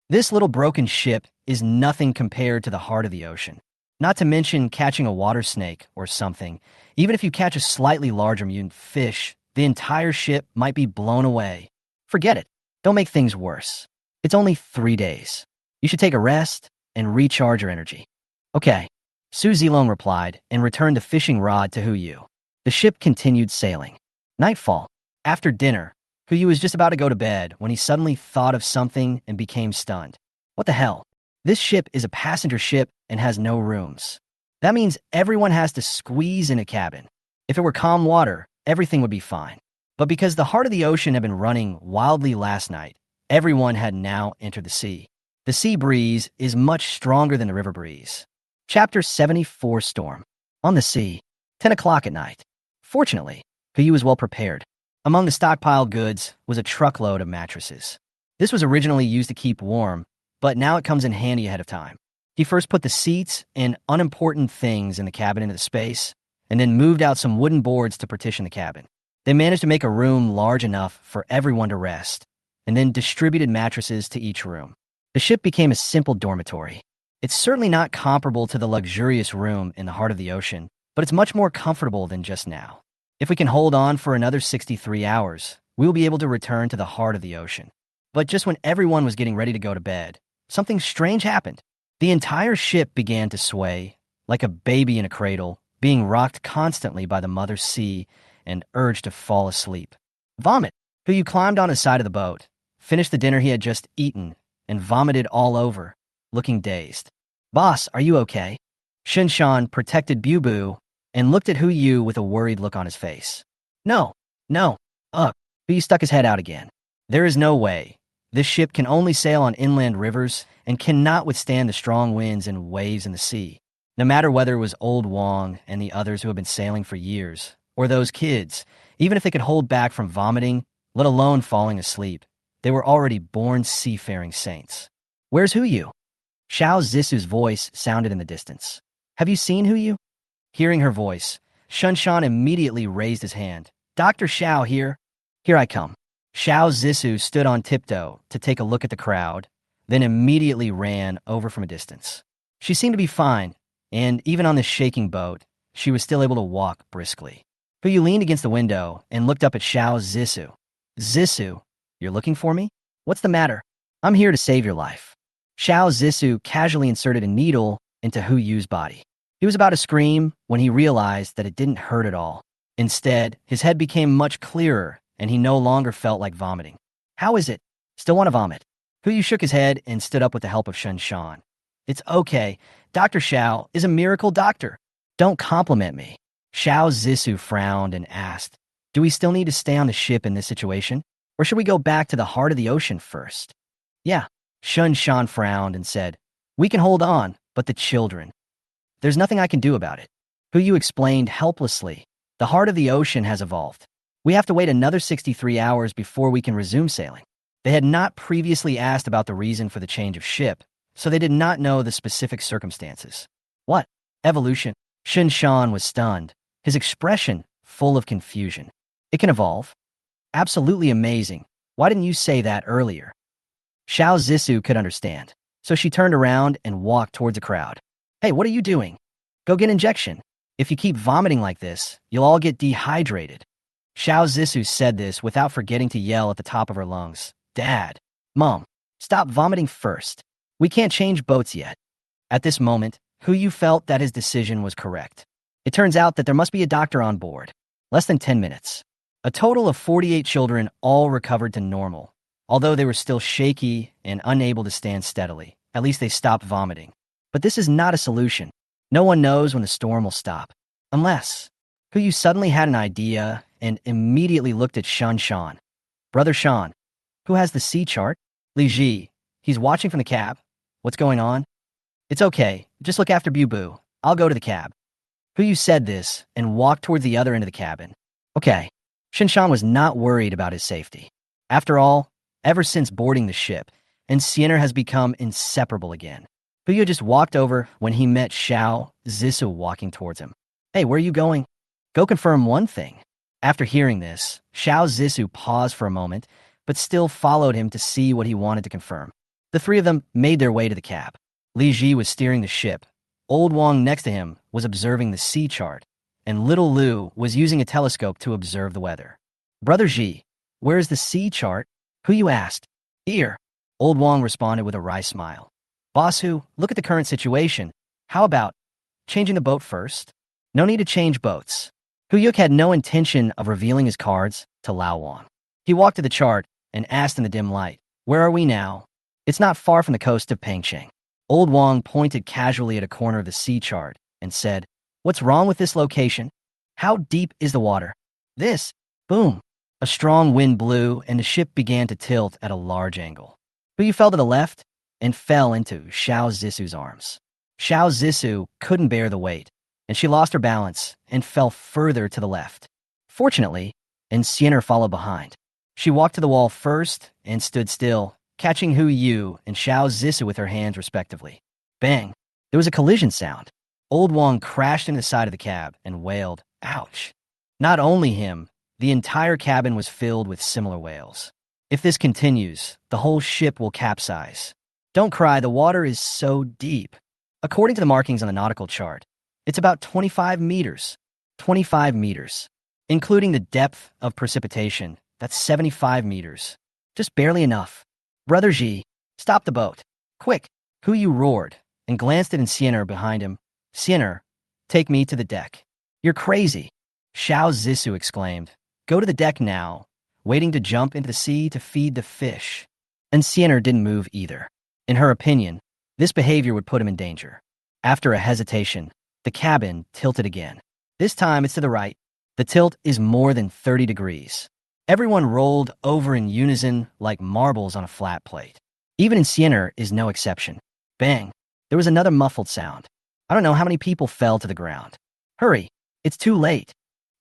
This little broken ship is nothing compared to the heart of the ocean. Not to mention catching a water snake or something. Even if you catch a slightly larger mutant fish, the entire ship might be blown away. Forget it. Don't make things worse. It's only 3 days. You should take a rest and recharge your energy. Okay. Su Zilong replied and returned the fishing rod to Huyu. The ship continued sailing. Nightfall. After dinner, Huyu was just about to go to bed when he suddenly thought of something and became stunned. What the hell? This ship is a passenger ship and has no rooms. That means everyone has to squeeze in a cabin. If it were calm water, everything would be fine. But because the heart of the ocean had been running wildly last night, everyone had now entered the sea. The sea breeze is much stronger than the river breeze. Chapter 74 Storm. On the sea. 10 o'clock at night. Fortunately, Huyu was well prepared. Among the stockpiled goods was a truckload of mattresses. This was originally used to keep warm, but now it comes in handy ahead of time. He first put the seats and unimportant things in the cabin into the space, and then moved out some wooden boards to partition the cabin. They managed to make a room large enough for everyone to rest, and then distributed mattresses to each room. The ship became a simple dormitory. It's certainly not comparable to the luxurious room in the heart of the ocean, but it's much more comfortable than just now. If we can hold on for another 63 hours, we will be able to return to the heart of the ocean. But just when everyone was getting ready to go to bed, something strange happened. The entire ship began to sway, like a baby in a cradle, being rocked constantly by the mother sea and urged to fall asleep. Vomit, who climbed on the side of the boat, finished the dinner he had just eaten, and vomited all over, looking dazed. Boss, are you okay? Shinshan protected Bubu and looked at Hu Yu with a worried look on his face. No, no, ugh. Hu Yu stuck his head out again. There is no way. This ship can only sail on inland rivers and cannot withstand the strong winds and waves in the sea. No matter whether it was Old Wong and the others who have been sailing for years, or those kids, even if they could hold back from vomiting, let alone falling asleep, they were already born seafaring saints. Where's Hu Yu? Xiao Zisu's voice sounded in the distance. Have you seen Hu Yu? Hearing her voice, Shunshan immediately raised his hand. Dr. Xiao here. Here I come. Xiao Zisu stood on tiptoe to take a look at the crowd, then immediately ran over from a distance. She seemed to be fine, and even on this shaking boat, she was still able to walk briskly. Hu Yu leaned against the window and looked up at Xiao Zisu. Zisu, you're looking for me? What's the matter? I'm here to save your life. Xiao Zisu casually inserted a needle into Hu Yu's body. He was about to scream when he realized that it didn't hurt at all. Instead, his head became much clearer, and he no longer felt like vomiting. How is it? Still want to vomit? Hu Yu shook his head and stood up with the help of Shun Shan. It's okay. Dr. Xiao is a miracle doctor. Don't compliment me. Xiao Zisu frowned and asked, do we still need to stay on the ship in this situation? Or should we go back to the heart of the ocean first? Yeah. Shun Shan frowned and said, we can hold on, but the children. There's nothing I can do about it. Hu Yu explained helplessly. The heart of the ocean has evolved. We have to wait another 63 hours before we can resume sailing. They had not previously asked about the reason for the change of ship, so they did not know the specific circumstances. What? Evolution? Shun Shan was stunned, his expression full of confusion. It can evolve? Absolutely amazing. Why didn't you say that earlier? Xiao Zisu could understand, so she turned around and walked towards the crowd. Hey, what are you doing? Go get an injection. If you keep vomiting like this, you'll all get dehydrated. Xiao Zisu said this without forgetting to yell at the top of her lungs. Dad, Mom, stop vomiting first. We can't change boats yet. At this moment, Hu Yu felt that his decision was correct. It turns out that there must be a doctor on board. Less than 10 minutes. A total of 48 children all recovered to normal. Although they were still shaky and unable to stand steadily, at least they stopped vomiting. But this is not a solution. No one knows when the storm will stop. Unless Hu Yu suddenly had an idea and immediately looked at Shan Shan. Brother Shan, who has the sea chart? Li Ji, he's watching from the cab. What's going on? It's okay. Just look after Bubu. I'll go to the cab. Hu Yu said this and walked towards the other end of the cabin. Okay. Shan Shan was not worried about his safety. After all, ever since boarding the ship, and Sienna has become inseparable again. Hu Yu just walked over when he met Xiao Zisu walking towards him. Hey, where are you going? Go confirm one thing. After hearing this, Xiao Zisu paused for a moment, but still followed him to see what he wanted to confirm. The three of them made their way to the cab. Li Ji was steering the ship. Old Wong next to him was observing the sea chart, and little Lu was using a telescope to observe the weather. Brother Ji, where is the sea chart? Hu Yu asked. Here. Old Wong responded with a wry smile. Boss Hu, look at the current situation. How about changing the boat first? No need to change boats. Hu Yuk had no intention of revealing his cards to Lao Wang. He walked to the chart and asked in the dim light, where are we now? It's not far from the coast of Pengcheng. Old Wang pointed casually at a corner of the sea chart and said, what's wrong with this location? How deep is the water? This. Boom. A strong wind blew and the ship began to tilt at a large angle. Hu Yu fell to the left and fell into Xiao Zisu's arms. Xiao Zisu couldn't bear the weight, and she lost her balance and fell further to the left. Fortunately, Sienna followed behind. She walked to the wall first and stood still, catching Hu Yu and Xiao Zisu with her hands respectively. Bang! There was a collision sound. Old Wang crashed into the side of the cab and wailed, ouch. Not only him, the entire cabin was filled with similar wails. If this continues, the whole ship will capsize. Don't cry, the water is so deep. According to the markings on the nautical chart, it's about 25 meters. 25 meters. Including the depth of precipitation, that's 75 meters. Just barely enough. Brother Ji, stop the boat. Quick! Hu Yu roared and glanced at Xianer behind him. Xianer, take me to the deck. You're crazy. Xiao Zissou exclaimed. Go to the deck now, waiting to jump into the sea to feed the fish. And Xianer didn't move either. In her opinion, this behavior would put him in danger. After a hesitation, the cabin tilted again. This time it's to the right. The tilt is more than 30 degrees. Everyone rolled over in unison like marbles on a flat plate. Even Xianer is no exception. Bang! There was another muffled sound. I don't know how many people fell to the ground. Hurry! It's too late.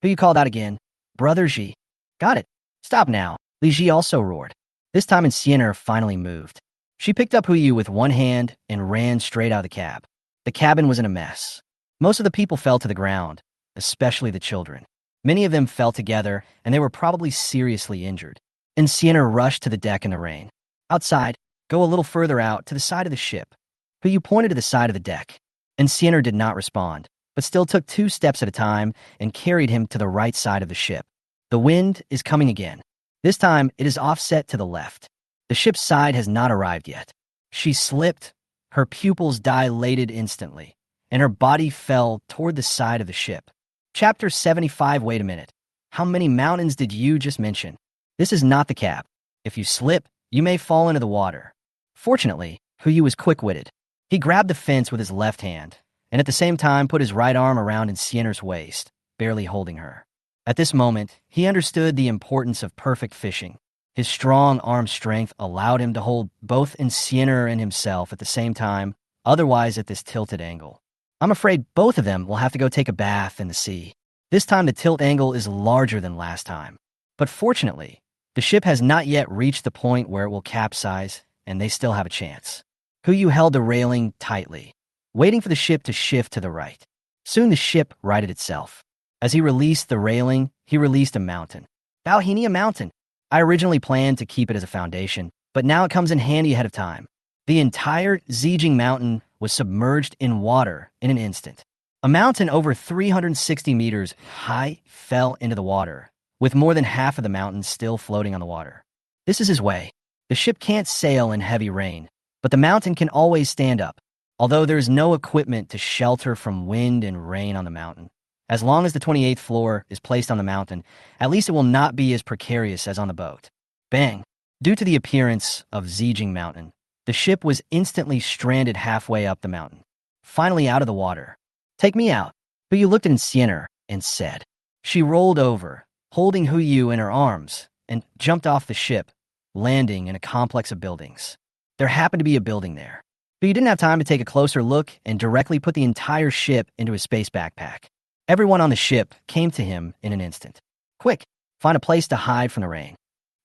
Who you called out again? Brother Ji. Got it. Stop now. Li Ji also roared. This time Xianer finally moved. She picked up Hu Yu with one hand and ran straight out of the cab. The cabin was in a mess. Most of the people fell to the ground, especially the children. Many of them fell together, and they were probably seriously injured. And Xianer rushed to the deck in the rain. Outside, go a little further out to the side of the ship. Hu Yu pointed to the side of the deck. And Xianer did not respond, but still took 2 steps at a time and carried him to the right side of the ship. The wind is coming again. This time, it is offset to the left. The ship's side has not arrived yet. She slipped, her pupils dilated instantly, and her body fell toward the side of the ship. Chapter 75. Wait a minute. How many mountains did you just mention? This is not the cab. If you slip, you may fall into the water. Fortunately, Hu Yu was quick-witted. He grabbed the fence with his left hand, and at the same time put his right arm around Xianer's waist, barely holding her. At this moment, he understood the importance of perfect fishing. His strong arm strength allowed him to hold both Xianer and himself at the same time, otherwise at this tilted angle. I'm afraid both of them will have to go take a bath in the sea. This time the tilt angle is larger than last time. But fortunately, the ship has not yet reached the point where it will capsize, and they still have a chance. Hu Yu held the railing tightly, waiting for the ship to shift to the right. Soon the ship righted itself. As he released the railing, he released a mountain. Balhini, a mountain. I originally planned to keep it as a foundation, but now it comes in handy ahead of time. The entire Zijing mountain was submerged in water in an instant. A mountain over 360 meters high fell into the water, with more than half of the mountain still floating on the water. This is his way. The ship can't sail in heavy rain, but the mountain can always stand up, although there's no equipment to shelter from wind and rain on the mountain. As long as the 28th floor is placed on the mountain, at least it will not be as precarious as on the boat. Bang! Due to the appearance of Zijing Mountain, the ship was instantly stranded halfway up the mountain, finally out of the water. Take me out. Hu Yu looked at Xianer and said. She rolled over, holding Hu Yu in her arms, and jumped off the ship, landing in a complex of buildings. There happened to be a building there, but he didn't have time to take a closer look and directly put the entire ship into his space backpack. Everyone on the ship came to him in an instant. Quick, find a place to hide from the rain.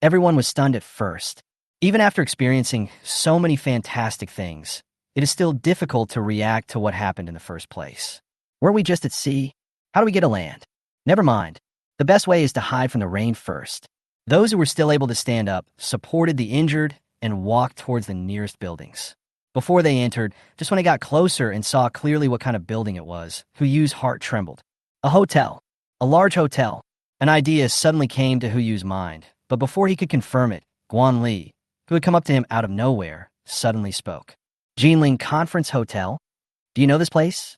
Everyone was stunned at first. Even after experiencing so many fantastic things, it is still difficult to react to what happened in the first place. Were we just at sea? How do we get to land? Never mind. The best way is to hide from the rain first. Those who were still able to stand up supported the injured and walked towards the nearest buildings. Before they entered, just when they got closer and saw clearly what kind of building it was, Hu Yu's heart trembled. A hotel. A large hotel. An idea suddenly came to Hu Yu's mind, but before he could confirm it, Guan Li, who had come up to him out of nowhere, suddenly spoke. Jinling Conference Hotel? Do you know this place?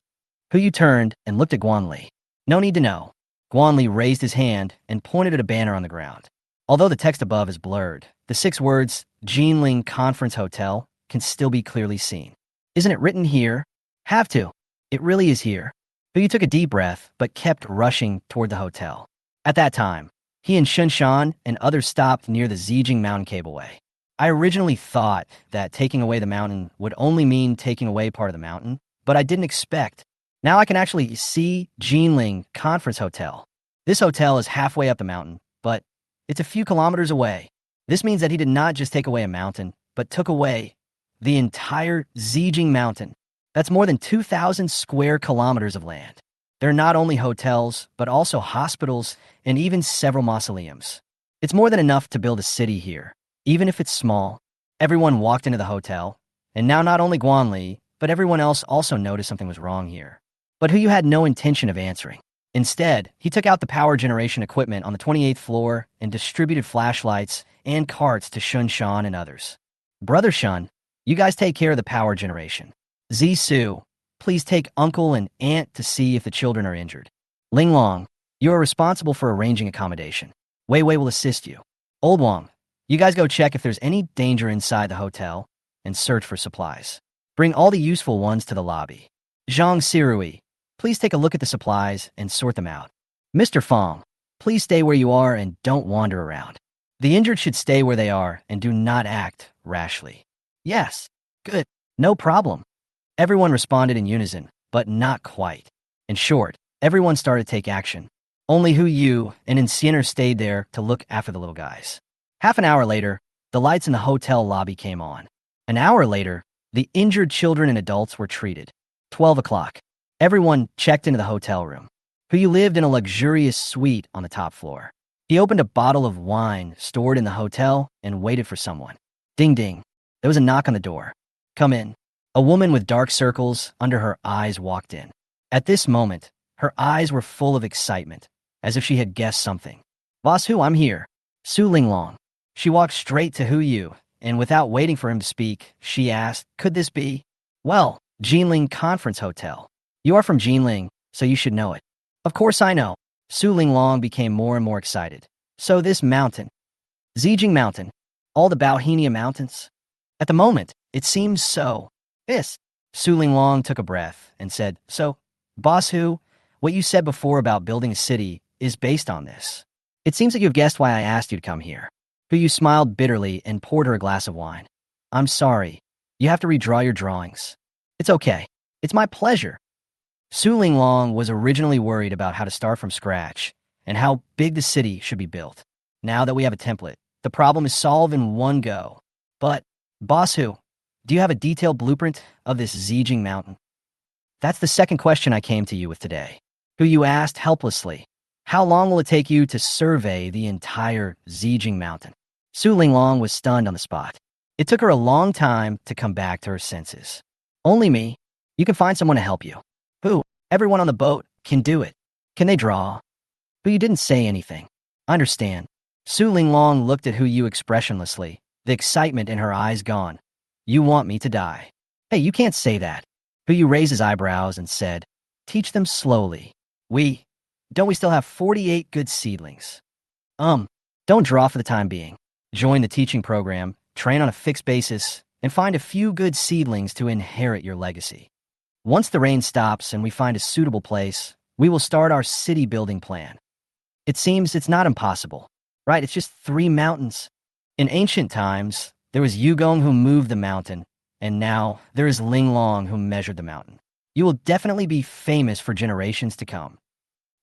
Hu Yu turned and looked at Guan Li. No need to know. Guan Li raised his hand and pointed at a banner on the ground. Although the text above is blurred, the 6 words, Jinling Conference Hotel, can still be clearly seen. Isn't it written here? Have to. It really is here. Hu Yu took a deep breath, but kept rushing toward the hotel. At that time, he and Shunshan and others stopped near the Zijing Mountain Cableway. I originally thought that taking away the mountain would only mean taking away part of the mountain, but I didn't expect. Now I can actually see Jinling Conference Hotel. This hotel is halfway up the mountain, but it's a few kilometers away. This means that he did not just take away a mountain, but took away the entire Zijing Mountain. That's more than 2,000 square kilometers of land. There are not only hotels, but also hospitals and even several mausoleums. It's more than enough to build a city here, even if it's small. Everyone walked into the hotel, and now not only Guan Li, but everyone else also noticed something was wrong here. But Hu Yu had no intention of answering. Instead, he took out the power generation equipment on the 28th floor and distributed flashlights and carts to Shun Shan and others. Brother Shun, you guys take care of the power generation. Zisu, please take uncle and aunt to see if the children are injured. Ling Long, you are responsible for arranging accommodation. Wei Wei will assist you. Old Wang, you guys go check if there's any danger inside the hotel and search for supplies. Bring all the useful ones to the lobby. Zhang Sirui, please take a look at the supplies and sort them out. Mr. Fong, please stay where you are and don't wander around. The injured should stay where they are and do not act rashly. Yes, good, no problem. Everyone responded in unison, but not quite. In short, everyone started to take action. Only Hu Yu and Enciner stayed there to look after the little guys. Half an hour later, the lights in the hotel lobby came on. An hour later, the injured children and adults were treated. 12 o'clock. Everyone checked into the hotel room. Hu Yu lived in a luxurious suite on the top floor. He opened a bottle of wine stored in the hotel and waited for someone. Ding ding. There was a knock on the door. Come in. A woman with dark circles under her eyes walked in. At this moment, her eyes were full of excitement, as if she had guessed something. Boss Hu, I'm here. Su Linglong. She walked straight to Hu Yu, and without waiting for him to speak, she asked, could this be? Well, Jinling Conference Hotel. You are from Jinling, so you should know it. Of course I know. Su Linglong became more and more excited. So this mountain. Zijing Mountain. All the Bauhinia Mountains? At the moment, it seems so. Yes. Su Linglong took a breath and said, so, Boss Hu, what you said before about building a city is based on this. It seems that you've guessed why I asked you to come here. Hu Yu smiled bitterly and poured her a glass of wine. I'm sorry. You have to redraw your drawings. It's okay. It's my pleasure. Su Linglong was originally worried about how to start from scratch and how big the city should be built. Now that we have a template, the problem is solved in one go. But, Boss Hu, do you have a detailed blueprint of this Zijing Mountain? That's the second question I came to you with today. Hu Yu asked helplessly. How long will it take you to survey the entire Zijing Mountain? Su Linglong was stunned on the spot. It took her a long time to come back to her senses. Only me. You can find someone to help you. Who? Everyone on the boat can do it. Can they draw? Hu Yu didn't say anything. I understand. Su Linglong looked at Hu Yu expressionlessly, the excitement in her eyes gone. You want me to die. Hey, you can't say that. Hu Yu raised his eyebrows and said, teach them slowly. Don't we still have 48 good seedlings? Don't draw for the time being. Join the teaching program, train on a fixed basis, and find a few good seedlings to inherit your legacy. Once the rain stops and we find a suitable place, we will start our city building plan. It seems it's not impossible, right? It's just 3 mountains. In ancient times, there was Yugong who moved the mountain, and now there is Linglong who measured the mountain. You will definitely be famous for generations to come.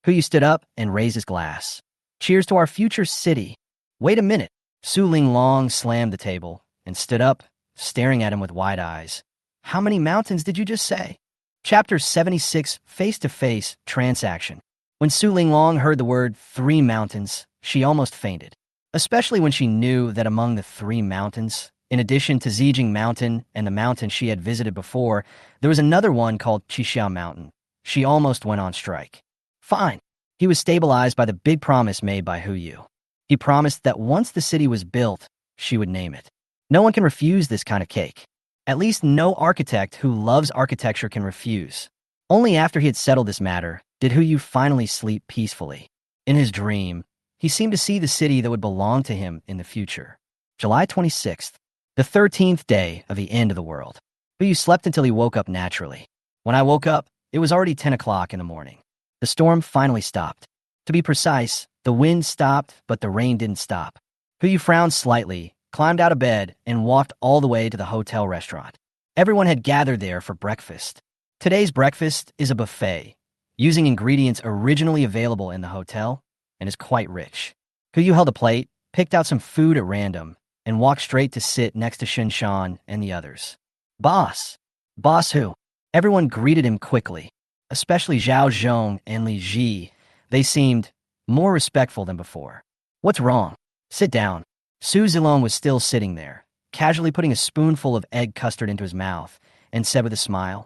Hu Yu stood up and raised his glass. Cheers to our future city. Wait a minute. Su Linglong slammed the table and stood up, staring at him with wide eyes. How many mountains did you just say? Chapter 76, Face-to-Face Transaction. When Su Linglong heard the word 3 mountains, she almost fainted, especially when she knew that among the 3 mountains, in addition to Zijing Mountain and the mountain she had visited before, there was another one called Chixiao Mountain. She almost went on strike. Fine. He was stabilized by the big promise made by Hu Yu. He promised that once the city was built, she would name it. No one can refuse this kind of cake. At least no architect who loves architecture can refuse. Only after he had settled this matter did Hu Yu finally sleep peacefully. In his dream, he seemed to see the city that would belong to him in the future. July 26th, the 13th day of the end of the world. Hu Yu slept until he woke up naturally. When I woke up, it was already 10 o'clock in the morning. The storm finally stopped. To be precise, the wind stopped, but the rain didn't stop. Hu Yu frowned slightly, climbed out of bed, and walked all the way to the hotel restaurant. Everyone had gathered there for breakfast. Today's breakfast is a buffet, using ingredients originally available in the hotel, and is quite rich. Hu Yu held a plate, picked out some food at random, and walked straight to sit next to Shin Shan and the others. Boss! Boss Hu! Everyone greeted him quickly, especially Zhao Zhong and Li Ji. They seemed more respectful than before. What's wrong? Sit down. Su Zilong was still sitting there, casually putting a spoonful of egg custard into his mouth and said with a smile,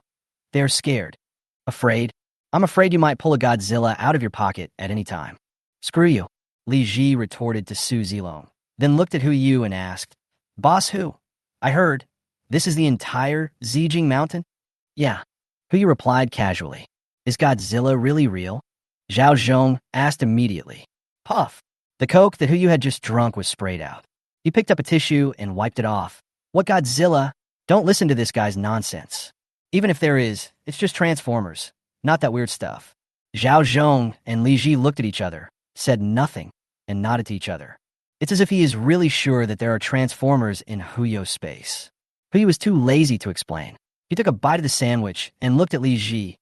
"They are scared. Afraid? I'm afraid you might pull a Godzilla out of your pocket at any time." "Screw you," Li Ji retorted to Su Zilong, then looked at Hu Yu and asked, "Boss Hu, I heard, this is the entire Zijing Mountain?" "Yeah," Hu Yu replied casually. "Is Godzilla really real?" Zhao Zhong asked immediately. Puff. The coke that Hu Yu had just drunk was sprayed out. He picked up a tissue and wiped it off. "What Godzilla? Don't listen to this guy's nonsense. Even if there is, it's just Transformers, not that weird stuff." Zhao Zhong and Li Ji looked at each other, said nothing, and nodded to each other. It's as if he is really sure that there are Transformers in Hu Yu's space. Hu Yu was too lazy to explain. He took a bite of the sandwich and looked at Li Ji.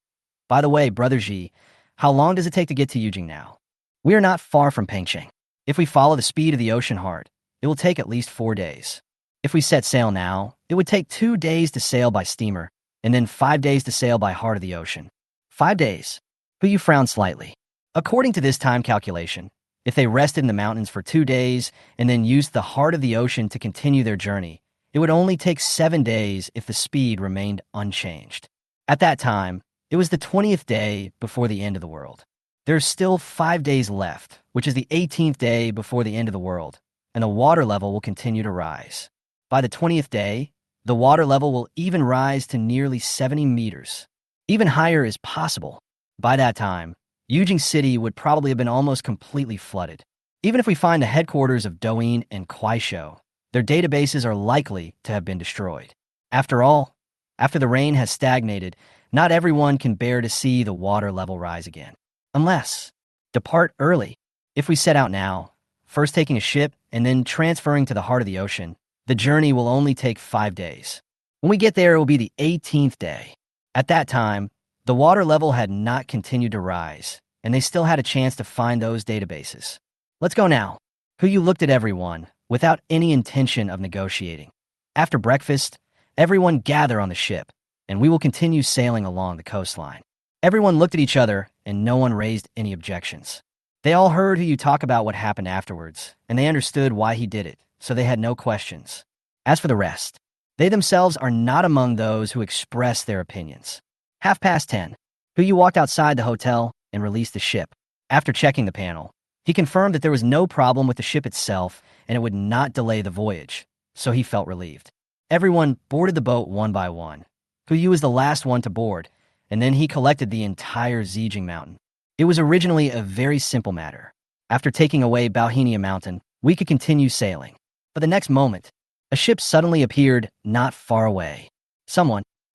"By the way, Brother Ji, how long does it take to get to Yujing now?" "We are not far from Pengcheng. If we follow the speed of the ocean heart, it will take at least 4 days. If we set sail now, it would take 2 days to sail by steamer, and then 5 days to sail by heart of the ocean." 5 days. Hu Yu frowned slightly. According to this time calculation, if they rested in the mountains for 2 days and then used the heart of the ocean to continue their journey, it would only take 7 days if the speed remained unchanged. At that time, it was the 20th day before the end of the world. There's still 5 days left, which is the 18th day before the end of the world, and the water level will continue to rise. By the 20th day, the water level will even rise to nearly 70 meters. Even higher is possible. By that time, Yujing City would probably have been almost completely flooded. Even if we find the headquarters of Douyin and Kuaishou, their databases are likely to have been destroyed. After all, after the rain has stagnated, not everyone can bear to see the water level rise again. Unless, depart early. If we set out now, first taking a ship and then transferring to the heart of the ocean, the journey will only take 5 days. When we get there, it will be the 18th day. At that time, the water level had not continued to rise, and they still had a chance to find those databases. "Let's go now." Hu Yu looked at everyone, without any intention of negotiating. After breakfast, everyone gather on the ship, and we will continue sailing along the coastline. Everyone looked at each other, and no one raised any objections. They all heard Hu Yu talk about what happened afterwards, and they understood why he did it, so they had no questions. As for the rest, they themselves are not among those who express their opinions. 10:30. Hu Yu walked outside the hotel and released the ship. After checking the panel, he confirmed that there was no problem with the ship itself and it would not delay the voyage, so he felt relieved. Everyone boarded the boat one by one. Hu Yu was the last one to board, and then he collected the entire Zijing Mountain. It was originally a very simple matter. After taking away Bauhinia Mountain, we could continue sailing. But the next moment, a ship suddenly appeared not far away.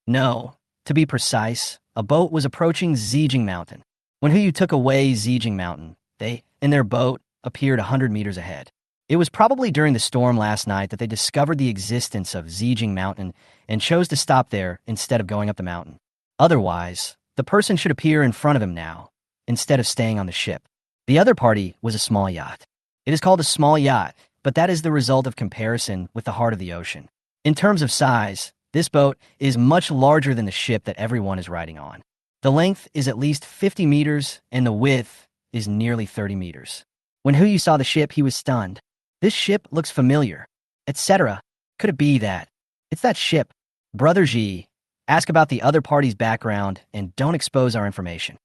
No, to be precise, a boat was approaching Zijing Mountain. When Hu Yu took away Zijing Mountain, they, in their boat, appeared 100 meters ahead. It was probably during the storm last night that they discovered the existence of Zijing Mountain and chose to stop there instead of going up the mountain. Otherwise, the person should appear in front of him now, instead of staying on the ship. The other party was a small yacht. It is called a small yacht, but that is the result of comparison with the heart of the ocean. In terms of size, this boat is much larger than the ship that everyone is riding on. The length is at least 50 meters, and the width is nearly 30 meters. When Hu Yu saw the ship, he was stunned. "This ship looks familiar," etc. Could it be that? "It's that ship. Brother Ji, ask about the other party's background and don't expose our information."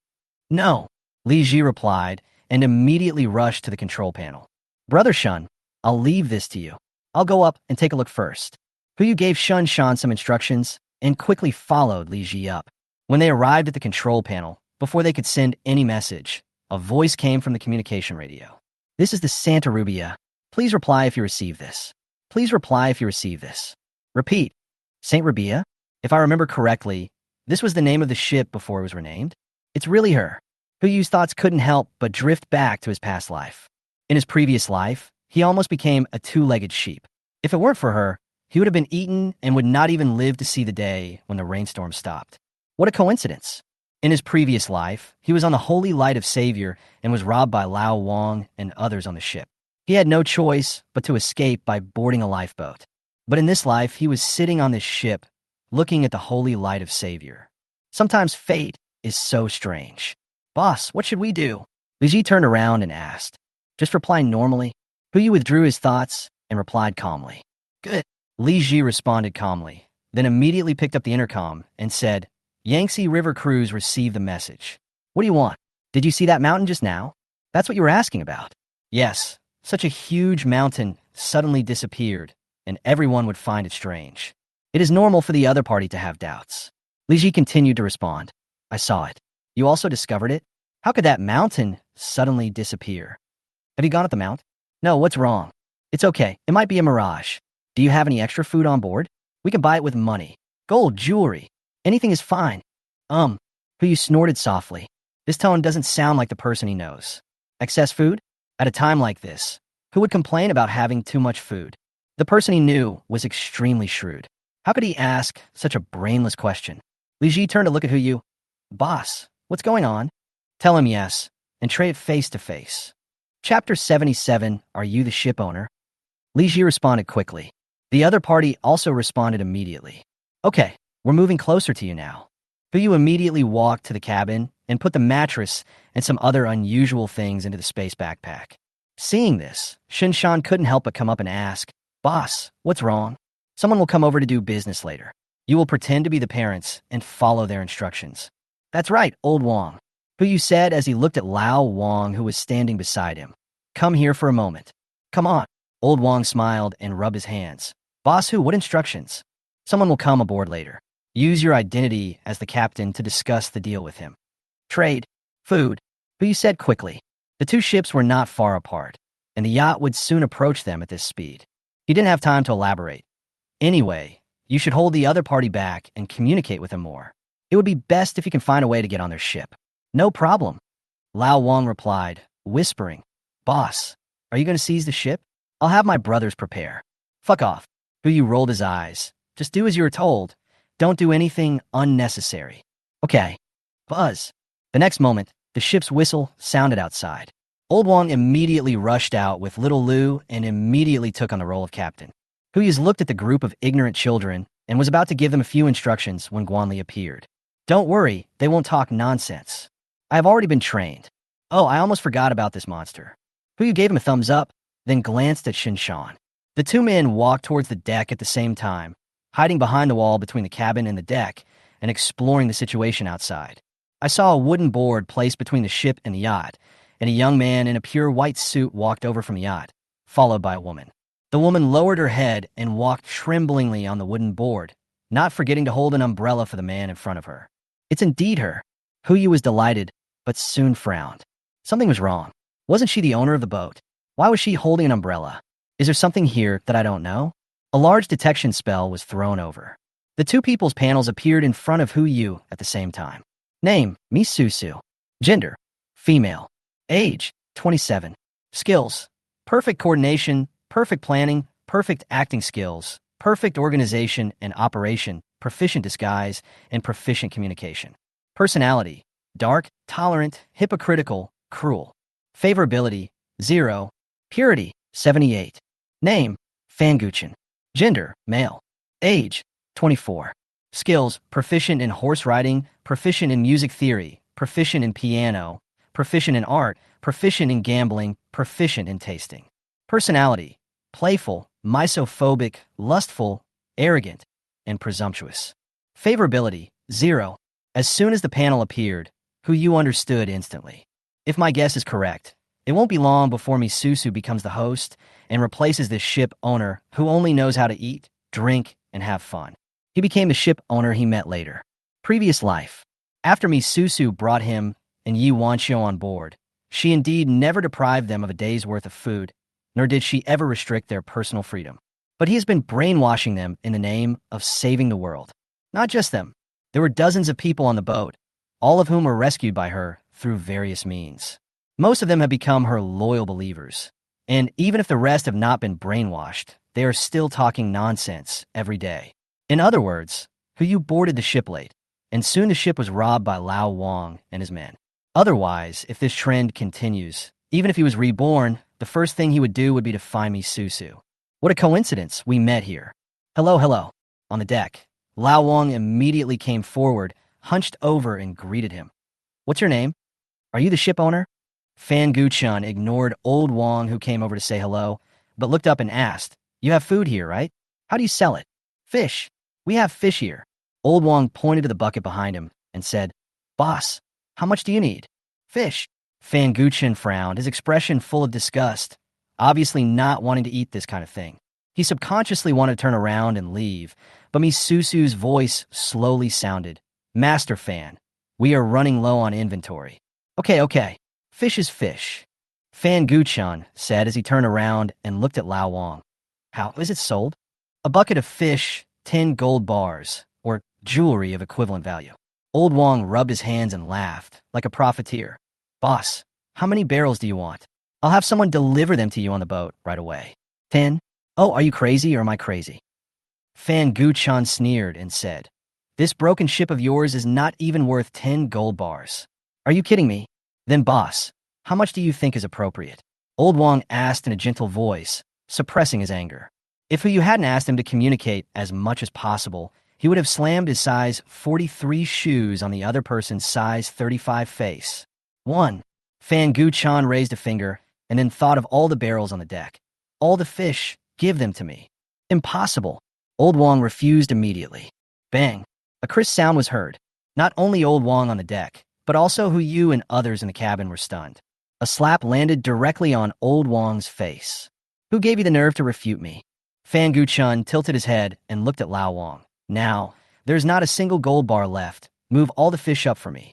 "No," Li Ji replied, and immediately rushed to the control panel. "Brother Shun, I'll leave this to you. I'll go up and take a look first." Hu Yu gave Shun Shan some instructions and quickly followed Li Ji up. When they arrived at the control panel, before they could send any message, a voice came from the communication radio. "This is the Santa Rubia. Please reply if you receive this. Please reply if you receive this." Repeat. Saint Rubia? If I remember correctly, this was the name of the ship before it was renamed. It's really her. Hu Yu's thoughts couldn't help but drift back to his past life. In his previous life, he almost became a two-legged sheep. If it weren't for her, he would have been eaten and would not even live to see the day when the rainstorm stopped. What a coincidence. In his previous life, he was on the holy light of Savior and was robbed by Lao Wang and others on the ship. He had no choice but to escape by boarding a lifeboat. But in this life, he was sitting on this ship, looking at the holy light of Savior. Sometimes fate is so strange. "Boss, what should we do?" Li Ji turned around and asked. "Just reply normally." Hu Yu withdrew his thoughts and replied calmly. "Good." Li Ji responded calmly, then immediately picked up the intercom and said, Yangtze River Cruise received the message. What do you want? Did you see that mountain just now? That's what you were asking about. Yes, such a huge mountain suddenly disappeared, and everyone would find it strange. It is normal for the other party to have doubts. Li Ji continued to respond. I saw it. You also discovered it? How could that mountain suddenly disappear? Have you gone at the mount? No, what's wrong? It's okay. It might be a mirage. Do you have any extra food on board? We can buy it with money. Gold, jewelry. Anything is fine. Who you snorted softly. This tone doesn't sound like the person he knows. Excess food? At a time like this, who would complain about having too much food? The person he knew was extremely shrewd. How could he ask such a brainless question? Li Ji turned to look at Hu Yu. Boss, what's going on? Tell him yes, and trade it face to face. Chapter 77, Are You the Ship Owner? Li Ji responded quickly. The other party also responded immediately. Okay, we're moving closer to you now. Hu Yu immediately walked to the cabin and put the mattress and some other unusual things into the space backpack. Seeing this, Shinshan couldn't help but come up and ask, Boss, what's wrong? Someone will come over to do business later. You will pretend to be the parents and follow their instructions. That's right, old Wang. Hu Yu said as he looked at Lao Wang, who was standing beside him. Come here for a moment. Come on. Old Wang smiled and rubbed his hands. Boss Hu, what instructions? Someone will come aboard later. Use your identity as the captain to discuss the deal with him. Trade. Food. Hu Yu said quickly. The two ships were not far apart, and the yacht would soon approach them at this speed. He didn't have time to elaborate. Anyway, you should hold the other party back and communicate with them more. It would be best if you can find a way to get on their ship. No problem. Lao Wang replied, whispering, Boss, are you going to seize the ship? I'll have my brothers prepare. Fuck off. Hu Yu rolled his eyes. Just do as you were told. Don't do anything unnecessary. Okay. Buzz. The next moment, the ship's whistle sounded outside. Old Wang immediately rushed out with little Lu and immediately took on the role of captain. Hu Yu's looked at the group of ignorant children and was about to give them a few instructions when Guanli appeared. Don't worry, they won't talk nonsense. I have already been trained. Oh, I almost forgot about this monster. Hu Yu gave him a thumbs up, then glanced at Shinshan. The two men walked towards the deck at the same time, hiding behind the wall between the cabin and the deck and exploring the situation outside. I saw a wooden board placed between the ship and the yacht, and a young man in a pure white suit walked over from the yacht, followed by a woman. The woman lowered her head and walked tremblingly on the wooden board, not forgetting to hold an umbrella for the man in front of her. It's indeed her. Hu Yu was delighted, but soon frowned. Something was wrong. Wasn't she the owner of the boat? Why was she holding an umbrella? Is there something here that I don't know? A large detection spell was thrown over. The two people's panels appeared in front of Hu Yu at the same time. Name, Misusu. Gender, female. Age, 27. Skills, perfect coordination, perfect planning, perfect acting skills, perfect organization and operation, proficient disguise, and proficient communication. Personality, dark, tolerant, hypocritical, cruel. Favorability, 0. Purity, 78. Name, Fanguchen. Gender, male. Age, 24. Skills, proficient in horse riding, proficient in music theory, proficient in piano, proficient in art, proficient in gambling, proficient in tasting. Personality, playful, misophobic, lustful, arrogant, and presumptuous. Favorability, 0. As soon as the panel appeared, Hu Yu understood instantly. If my guess is correct, it won't be long before Misusu becomes the host and replaces this ship owner who only knows how to eat, drink, and have fun. He became the ship owner he met later. Previous life. After Misusu brought him and Yi Wanqiu on board, she indeed never deprived them of a day's worth of food, nor did she ever restrict their personal freedom. But he has been brainwashing them in the name of saving the world. Not just them. There were dozens of people on the boat, all of whom were rescued by her through various means. Most of them have become her loyal believers. And even if the rest have not been brainwashed, they are still talking nonsense every day. In other words, Hu Yu boarded the ship late, and soon the ship was robbed by Lao Wang and his men. Otherwise, if this trend continues, even if he was reborn, the first thing he would do would be to find Misusu. What a coincidence, we met here. Hello, hello. On the deck, Lao Wang immediately came forward, hunched over and greeted him. What's your name? Are you the ship owner? Fan Guchun ignored old Wang who came over to say hello, but looked up and asked, You have food here, right? How do you sell it? Fish. We have fish here. Old Wong pointed to the bucket behind him and said, Boss, how much do you need? Fish. Fan Guchen frowned, his expression full of disgust, obviously not wanting to eat this kind of thing. He subconsciously wanted to turn around and leave, but Mi Susu's voice slowly sounded. Master Fan, we are running low on inventory. Okay. Fish is fish. Fan Guchen said as he turned around and looked at Lao Wang. How is it sold? A bucket of fish, 10 gold bars, or jewelry of equivalent value. Old Wang rubbed his hands and laughed, like a profiteer. Boss, how many barrels do you want? I'll have someone deliver them to you on the boat right away. 10? Oh, are you crazy or am I crazy? Fan Guchen sneered and said, This broken ship of yours is not even worth 10 gold bars. Are you kidding me? Then boss, how much do you think is appropriate? Old Wang asked in a gentle voice, suppressing his anger. If you hadn't asked him to communicate as much as possible, he would have slammed his size 43 shoes on the other person's size 35 face. 1. Fan Guchen raised a finger and then thought of all the barrels on the deck. All the fish, give them to me. Impossible. Old Wang refused immediately. Bang. A crisp sound was heard. Not only Old Wang on the deck, but also Yu and others in the cabin were stunned. A slap landed directly on Old Wang's face. Who gave you the nerve to refute me? Fan Guchen tilted his head and looked at Lao Wang. Now, there's not a single gold bar left. Move all the fish up for me.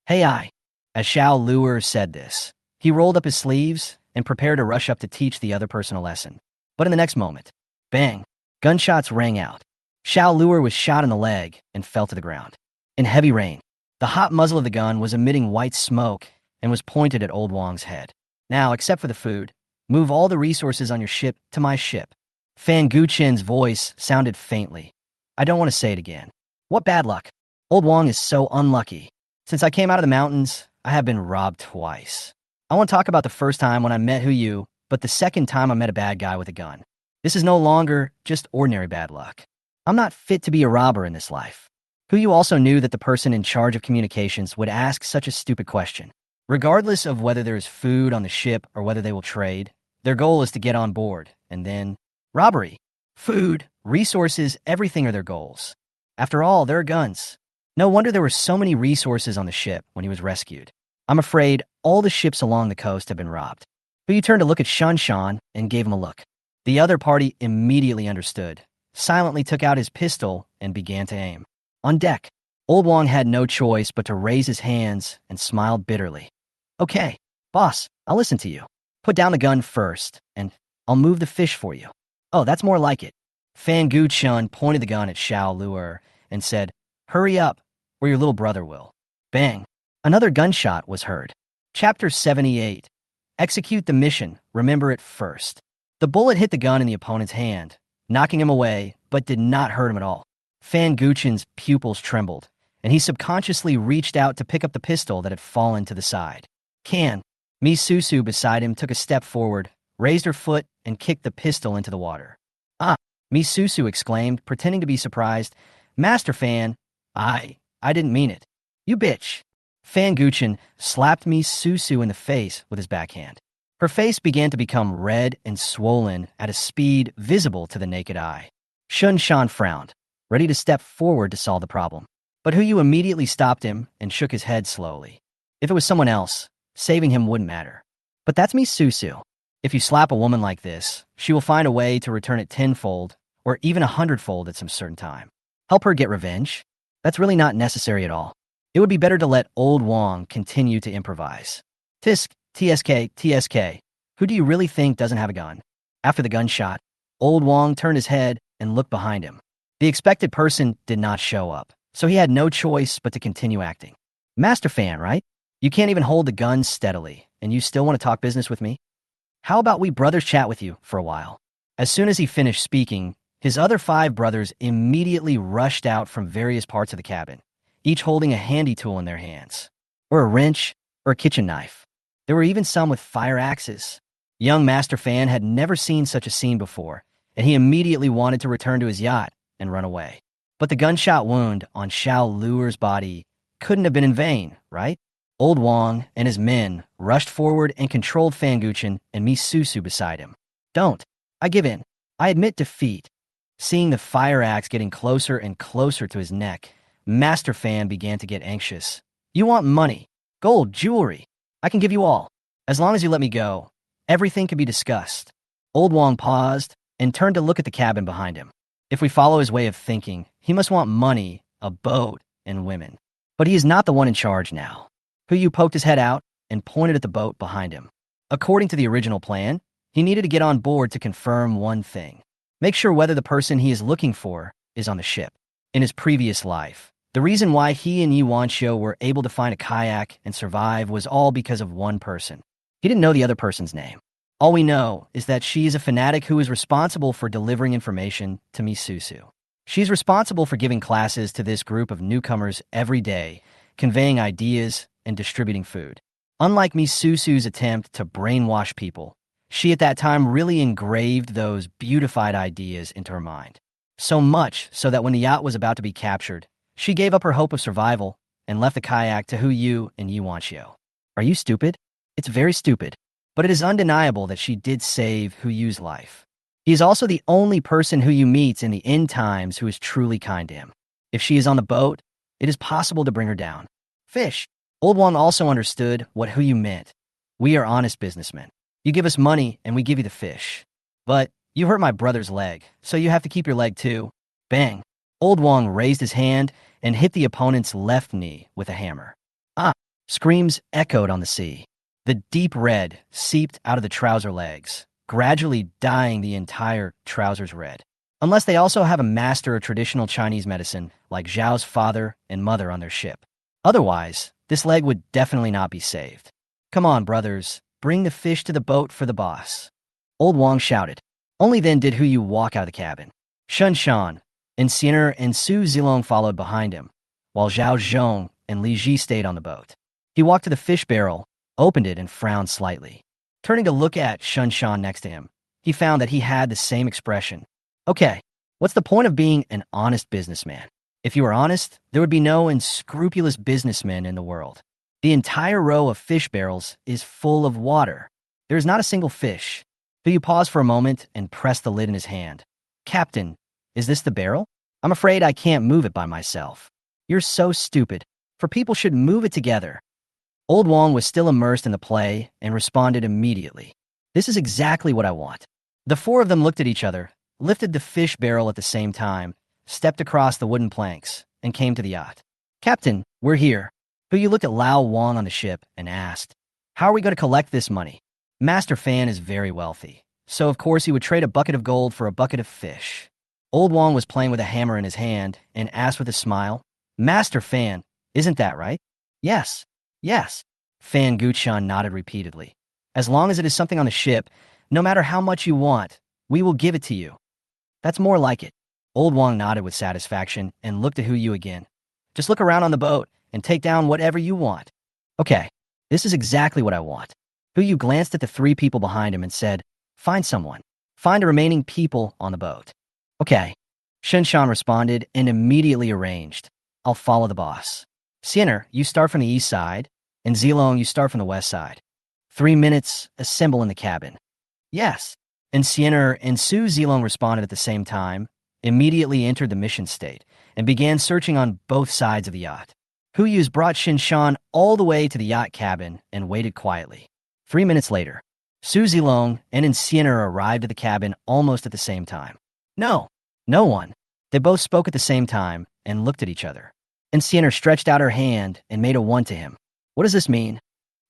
Hey, As Xiao Luer said this, he rolled up his sleeves and prepared to rush up to teach the other person a lesson. But in the next moment, bang, gunshots rang out. Xiao Luer was shot in the leg and fell to the ground. In heavy rain, the hot muzzle of the gun was emitting white smoke and was pointed at Old Wang's head. Now, except for the food, move all the resources on your ship to my ship. Fan Guchen's voice sounded faintly. I don't want to say it again. What bad luck. Old Wang is so unlucky. Since I came out of the mountains, I have been robbed twice. I won't talk about the first time when I met Yu, but the second time I met a bad guy with a gun. This is no longer just ordinary bad luck. I'm not fit to be a robber in this life. Yu also knew that the person in charge of communications would ask such a stupid question. Regardless of whether there is food on the ship or whether they will trade, their goal is to get on board, and then robbery. Food, resources, everything are their goals. After all, there are guns. No wonder there were so many resources on the ship when he was rescued. I'm afraid all the ships along the coast have been robbed. Yu turned to look at Shan Shan and gave him a look. The other party immediately understood, silently took out his pistol and began to aim. On deck, Old Wang had no choice but to raise his hands and smiled bitterly. Okay, boss, I'll listen to you. Put down the gun first, and I'll move the fish for you. Oh, that's more like it. Fan Guchen pointed the gun at Xiao Luer and said, Hurry up, or your little brother will. Bang. Another gunshot was heard. Chapter 78. Execute the mission, remember it first. The bullet hit the gun in the opponent's hand, knocking him away, but did not hurt him at all. Fan Guchen's pupils trembled, and he subconsciously reached out to pick up the pistol that had fallen to the side. Mi Susu beside him took a step forward, raised her foot, and kicked the pistol into the water. Mi Susu exclaimed, pretending to be surprised. Master Fan, I didn't mean it. You bitch. Fan Guchen slapped Mi Susu in the face with his backhand. Her face began to become red and swollen at a speed visible to the naked eye. Shun Shan frowned, ready to step forward to solve the problem. But Yu immediately stopped him and shook his head slowly. If it was someone else, saving him wouldn't matter. But that's Mi Susu. If you slap a woman like this, she will find a way to return it tenfold or even 100-fold at some certain time. Help her get revenge? That's really not necessary at all. It would be better to let Old Wang continue to improvise. Tisk, TSK. Who do you really think doesn't have a gun? After the gunshot, Old Wang turned his head and looked behind him. The expected person did not show up, so he had no choice but to continue acting. Master Fan, right? You can't even hold the gun steadily, and you still want to talk business with me? How about we brothers chat with you for a while? As soon as he finished speaking, his other 5 brothers immediately rushed out from various parts of the cabin, each holding a handy tool in their hands, or a wrench, or a kitchen knife. There were even some with fire axes. Young Master Fan had never seen such a scene before, and he immediately wanted to return to his yacht and run away. But the gunshot wound on Xiao Luer's body couldn't have been in vain, right? Old Wang and his men rushed forward and controlled Fan Guchen and Mi Susu beside him. Don't. I give in. I admit defeat. Seeing the fire axe getting closer and closer to his neck, Master Fan began to get anxious. You want money, gold, jewelry. I can give you all. As long as you let me go, everything can be discussed. Old Wong paused and turned to look at the cabin behind him. If we follow his way of thinking, he must want money, a boat, and women. But he is not the one in charge now. Yu poked his head out and pointed at the boat behind him. According to the original plan, he needed to get on board to confirm one thing. Make sure whether the person he is looking for is on the ship. In his previous life, the reason why he and Yi Wanxiu were able to find a kayak and survive was all because of one person. He didn't know the other person's name. All we know is that she is a fanatic who is responsible for delivering information to Miss Susu. She's responsible for giving classes to this group of newcomers every day, conveying ideas and distributing food. Unlike Miss Susu's attempt to brainwash people, she at that time really engraved those beautified ideas into her mind. So much so that when the yacht was about to be captured, she gave up her hope of survival and left the kayak to Yu and Yi Wanxiu. Are you stupid? It's very stupid. But it is undeniable that she did save Yu's life. He is also the only person Yu meets in the end times who is truly kind to him. If she is on the boat, it is possible to bring her down. Fish. Old Wong also understood what Yu meant. We are honest businessmen. You give us money and we give you the fish. But you hurt my brother's leg, so you have to keep your leg too. Bang. Old Wong raised his hand and hit the opponent's left knee with a hammer. Ah! Screams echoed on the sea. The deep red seeped out of the trouser legs, gradually dyeing the entire trousers red. Unless they also have a master of traditional Chinese medicine like Zhao's father and mother on their ship. Otherwise, this leg would definitely not be saved. Come on, brothers, bring the fish to the boat for the boss. Old Wong shouted. Only then did Yu walk out of the cabin. Shun Shan, and Siener and Su Zilong followed behind him, while Zhao Zhong and Li Ji stayed on the boat. He walked to the fish barrel, opened it, and frowned slightly. Turning to look at Shun Shan next to him, he found that he had the same expression. Okay, what's the point of being an honest businessman? If you were honest, there would be no unscrupulous businessmen in the world. The entire row of fish barrels is full of water. There is not a single fish. Yu paused for a moment and pressed the lid in his hand. Captain, is this the barrel? I'm afraid I can't move it by myself. You're so stupid. For people should move it together. Old Wong was still immersed in the play and responded immediately. This is exactly what I want. The four of them looked at each other, lifted the fish barrel at the same time, stepped across the wooden planks, and came to the yacht. Captain, we're here. Yu looked at Lao Wang on the ship and asked, how are we going to collect this money? Master Fan is very wealthy, so of course he would trade a bucket of gold for a bucket of fish. Old Wong was playing with a hammer in his hand and asked with a smile, Master Fan, isn't that right? Yes. Yes. Fan Guchan nodded repeatedly. As long as it is something on the ship, no matter how much you want, we will give it to you. That's more like it. Old Wong nodded with satisfaction and looked at Yu again. Just look around on the boat and take down whatever you want. Okay, this is exactly what I want. Yu glanced at the three people behind him and said, find someone. Find the remaining people on the boat. Okay. Shen Shan responded and immediately arranged. I'll follow the boss. Siener, you start from the east side, and Zilong, you start from the west side. 3 minutes, assemble in the cabin. Yes. And Siener and Su Zilong responded at the same time, immediately entered the mission state, and began searching on both sides of the yacht. Huyus brought Shin Shan all the way to the yacht cabin and waited quietly. 3 minutes later, Su Zilong and Siener arrived at the cabin almost at the same time. No one. They both spoke at the same time and looked at each other. And Siener stretched out her hand and made a 1 to him. What does this mean?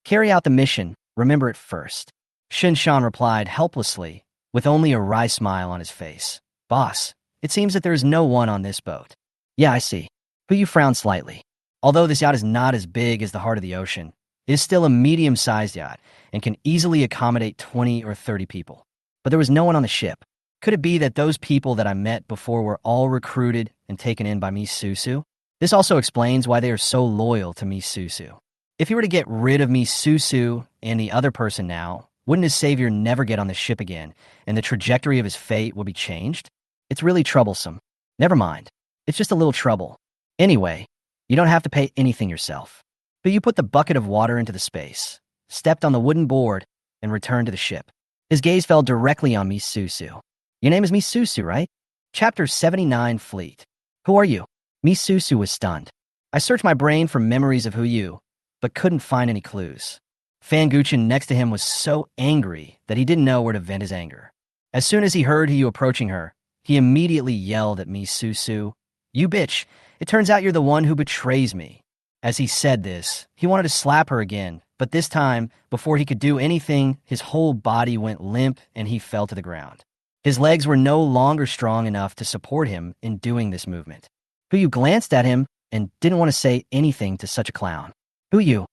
Carry out the mission, remember it first. Shin Shan replied helplessly, with only a wry smile on his face. Boss, it seems that there is no one on this boat. Yeah, I see. Yu frowned slightly. Although this yacht is not as big as the heart of the ocean, it is still a medium-sized yacht and can easily accommodate 20 or 30 people. But there was no one on the ship. Could it be that those people that I met before were all recruited and taken in by Miss Susu? This also explains why they are so loyal to Miss Susu. If he were to get rid of Miss Susu and the other person now, wouldn't his savior never get on the ship again, and the trajectory of his fate would be changed? It's really troublesome. Never mind. It's just a little trouble. Anyway, you don't have to pay anything yourself. But you put the bucket of water into the space, stepped on the wooden board, and returned to the ship. His gaze fell directly on Miss Susu. Your name is Miss Susu, right? Chapter 79 Fleet. Who are you? Misusu was stunned. I searched my brain for memories of who you, but couldn't find any clues. Fanguchin next to him was so angry that he didn't know where to vent his anger. As soon as he heard you approaching her, he immediately yelled at Misusu, "You bitch, it turns out you're the one who betrays me." As he said this, he wanted to slap her again, but this time, before he could do anything, his whole body went limp and he fell to the ground. His legs were no longer strong enough to support him in doing this movement. Huyu glanced at him and didn't want to say anything to such a clown. Huyu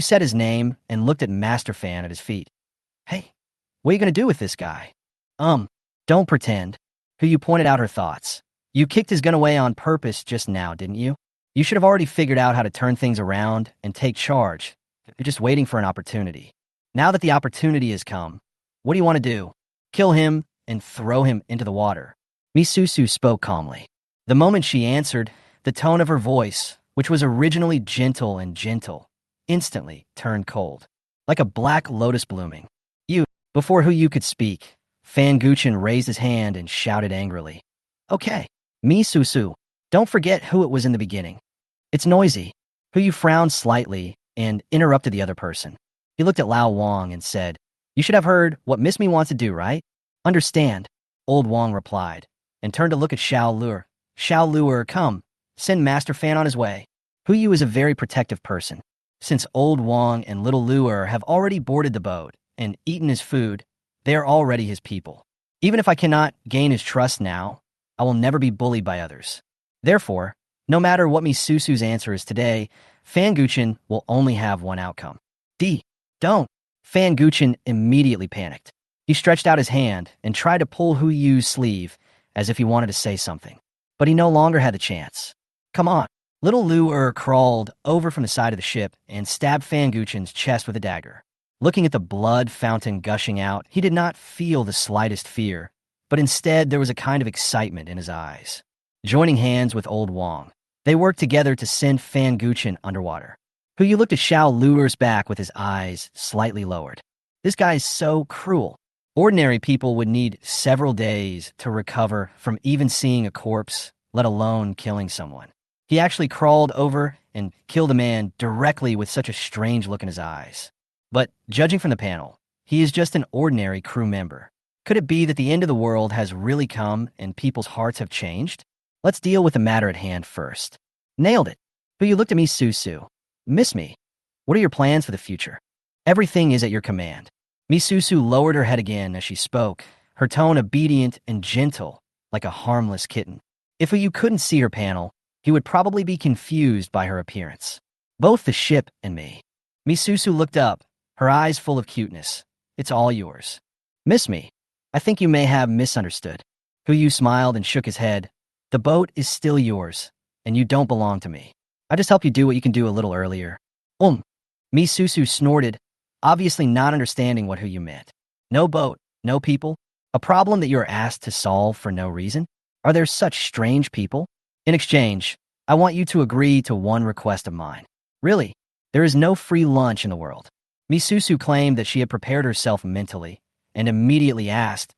said his name and looked at Master Fan at his feet. Hey, what are you going to do with this guy? Don't pretend. Huyu pointed out her thoughts. You kicked his gun away on purpose just now, didn't you? You should have already figured out how to turn things around and take charge. You're just waiting for an opportunity. Now that the opportunity has come, what do you want to do? Kill him and throw him into the water. Misusu spoke calmly. The moment she answered, the tone of her voice, which was originally gentle and gentle, instantly turned cold, like a black lotus blooming. Before Huyu could speak, Fanguchin raised his hand and shouted angrily. Okay, Misusu, don't forget who it was in the beginning. It's noisy. Huyu frowned slightly and interrupted the other person. He looked at Lao Wang and said, You should have heard what Miss Me wants to do, right? Understand, Old Wang replied, and turned to look at Xiao Luer. Xiao Luer, come, send Master Fan on his way. Huyu is a very protective person. Since Old Wang and Little Luer have already boarded the boat and eaten his food, they are already his people. Even if I cannot gain his trust now, I will never be bullied by others. Therefore, no matter what Misusu's answer is today, Fanguchin will only have one outcome. Don't. Fanguchin immediately panicked. He stretched out his hand and tried to pull Huyu's sleeve as if he wanted to say something. But he no longer had the chance. Come on. Little Luer crawled over from the side of the ship and stabbed Fanguchin's chest with a dagger. Looking at the blood fountain gushing out, he did not feel the slightest fear, but instead there was a kind of excitement in his eyes. Joining hands with Old Wang, they worked together to send Fanguchin underwater. Huyu looked at Xiao Luer's back with his eyes slightly lowered. This guy is so cruel. Ordinary people would need several days to recover from even seeing a corpse, let alone killing someone. He actually crawled over and killed a man directly with such a strange look in his eyes. But, judging from the panel, he is just an ordinary crew member. Could it be that the end of the world has really come and people's hearts have changed? Let's deal with the matter at hand first. Nailed it. Huyu looked at Misusu. Miss Me, what are your plans for the future? Everything is at your command. Misusu lowered her head again as she spoke, her tone obedient and gentle, like a harmless kitten. If Huyu couldn't see her panel, he would probably be confused by her appearance. Both the ship and me. Misusu looked up, her eyes full of cuteness. It's all yours. Miss Me, I think you may have misunderstood. Huyu smiled and shook his head. The boat is still yours, and you don't belong to me. I just help you do what you can do a little earlier. Misusu snorted, obviously not understanding what Huyu meant. No boat, no people? A problem that you are asked to solve for no reason? Are there such strange people? In exchange, I want you to agree to one request of mine. Really, there is no free lunch in the world. Misusu claimed that she had prepared herself mentally and immediately asked,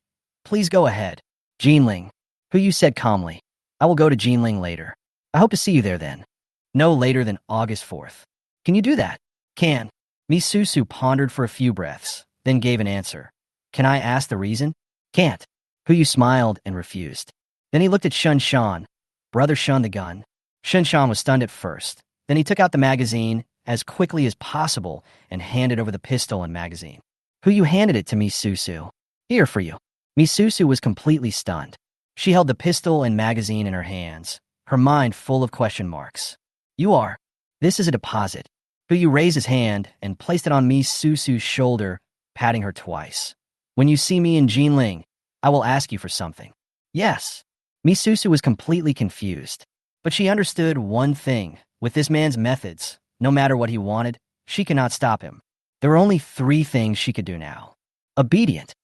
Please go ahead. Jinling, Huyu said calmly, I will go to Jinling later. I hope to see you there then. No later than August 4th. Can you do that? Can. Misusu pondered for a few breaths, then gave an answer. Can I ask the reason? Can't. Huyu smiled and refused. Then he looked at Shun Shan. Brother Shun the gun. Shun Shan was stunned at first. Then he took out the magazine as quickly as possible and handed over the pistol and magazine. Huyu handed it to Misusu. Here for you. Misusu was completely stunned. She held the pistol and magazine in her hands, her mind full of question marks. This is a deposit. Huyu raised his hand and placed it on Misusu's shoulder, patting her twice. When you see me in Jinling, I will ask you for something. Yes. Misusu was completely confused, but she understood one thing. With this man's methods, no matter what he wanted, she cannot stop him. There were only 3 things she could do now. Obedient.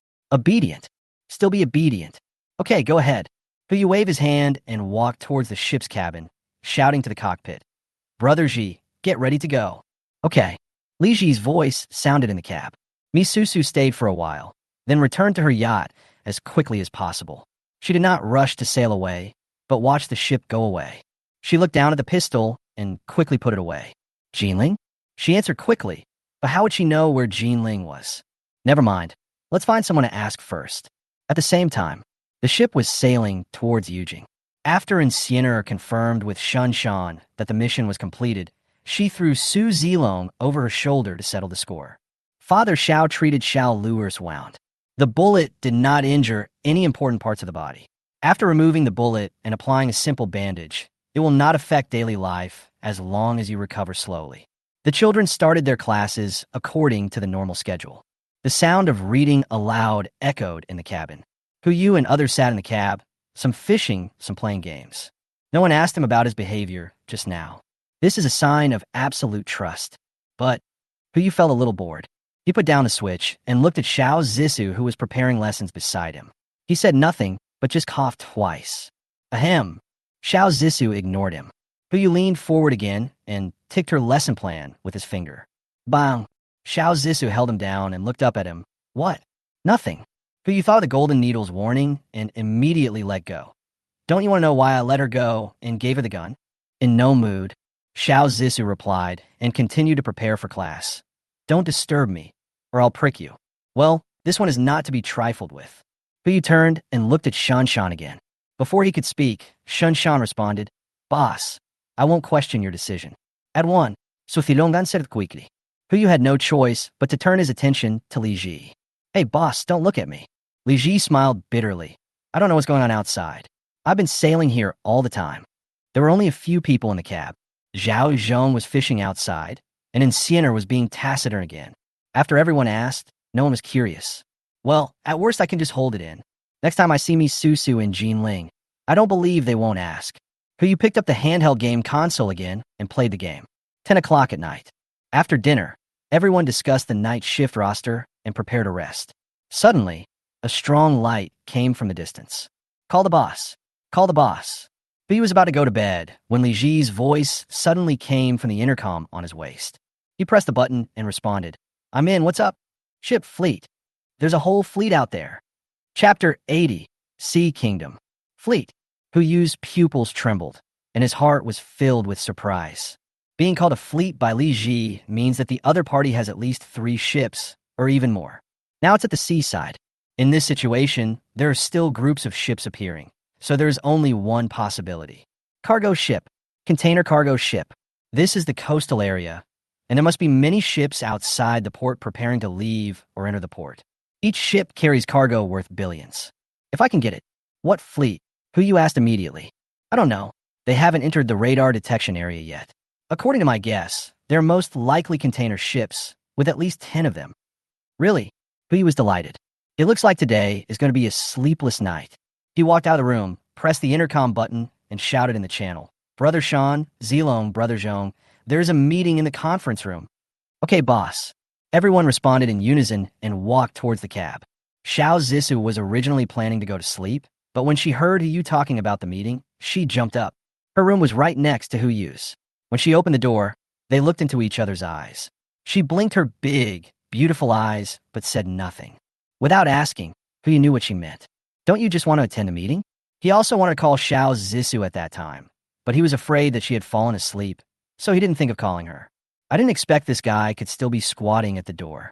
Still be obedient. Okay, go ahead. Huyu waved his hand and walked towards the ship's cabin, shouting to the cockpit. Brother Ji, get ready to go. Okay. Li Ji's voice sounded in the cab. Misusu stayed for a while, then returned to her yacht as quickly as possible. She did not rush to sail away, but watched the ship go away. She looked down at the pistol and quickly put it away. Jinling? She answered quickly, but how would she know where Jinling was? Never mind. Let's find someone to ask first. At the same time, the ship was sailing towards Yujing. After Sienna confirmed with Shun Shan that the mission was completed, she threw Su Zilong over her shoulder to settle the score. Father Xiao treated Xiao Luer's wound. The bullet did not injure any important parts of the body. After removing the bullet and applying a simple bandage, it will not affect daily life as long as you recover slowly. The children started their classes according to the normal schedule. The sound of reading aloud echoed in the cabin. Yu and others sat in the cab, some fishing, some playing games. No one asked him about his behavior just now. This is a sign of absolute trust. But Yu felt a little bored. He put down the switch and looked at Xiao Zissou, who was preparing lessons beside him. He said nothing, but just coughed twice. Ahem. Xiao Zissou ignored him. Yu leaned forward again and ticked her lesson plan with his finger. Bang! Xiao Zissou held him down and looked up at him. What? Nothing. Yu thought of the golden needle's warning and immediately let go. Don't you want to know why I let her go and gave her the gun? In no mood, Xiao Zissou replied and continued to prepare for class. Don't disturb me, or I'll prick you. Well, this one is not to be trifled with. Yu turned and looked at Shun Shan again. Before he could speak, Shun Shan responded, Boss, I won't question your decision. At one, Suthilongan said quickly. Yu had no choice but to turn his attention to Li Ji. Hey boss, don't look at me. Li Ji smiled bitterly. I don't know what's going on outside. I've been sailing here all the time. There were only a few people in the cab. Zhao Zhong was fishing outside, and Sienna was being taciturn again. After everyone asked, no one was curious. Well, at worst I can just hold it in. Next time I see me Susu and Jinling, I don't believe they won't ask. Yu picked up the handheld game console again and played the game. 10 o'clock at night. After dinner, everyone discussed the night shift roster and prepared to rest. Suddenly, a strong light came from the distance. Call the boss. Call the boss. Yu was about to go to bed when Li Ji's voice suddenly came from the intercom on his waist. He pressed the button and responded. I'm in, what's up? Ship fleet. There's a whole fleet out there. Chapter 80, Sea Kingdom. Fleet. Yu's pupils trembled, and his heart was filled with surprise. Being called a fleet by Li Ji means that the other party has at least 3 ships, or even more. Now it's at the seaside. In this situation, there are still groups of ships appearing, so there is only one possibility. Cargo ship. Container cargo ship. This is the coastal area, and there must be many ships outside the port preparing to leave or enter the port. Each ship carries cargo worth billions. If I can get it. What fleet? Yu asked immediately. I don't know. They haven't entered the radar detection area yet. According to my guess, they're most likely container ships, with at least 10 of them. Really? Yu was delighted. It looks like today is going to be a sleepless night. He walked out of the room, pressed the intercom button, and shouted in the channel. Brother Sean, Zilong, Brother Zhong, there's a meeting in the conference room. Okay, boss. Everyone responded in unison and walked towards the cab. Xiao Zissou was originally planning to go to sleep, but when she heard Yu talking about the meeting, she jumped up. Her room was right next to Yu's. When she opened the door, they looked into each other's eyes. She blinked her big, beautiful eyes, but said nothing. Without asking, Yu knew what she meant. Don't you just want to attend a meeting? He also wanted to call Xiao Zissou at that time, but he was afraid that she had fallen asleep, so he didn't think of calling her. I didn't expect this guy could still be squatting at the door.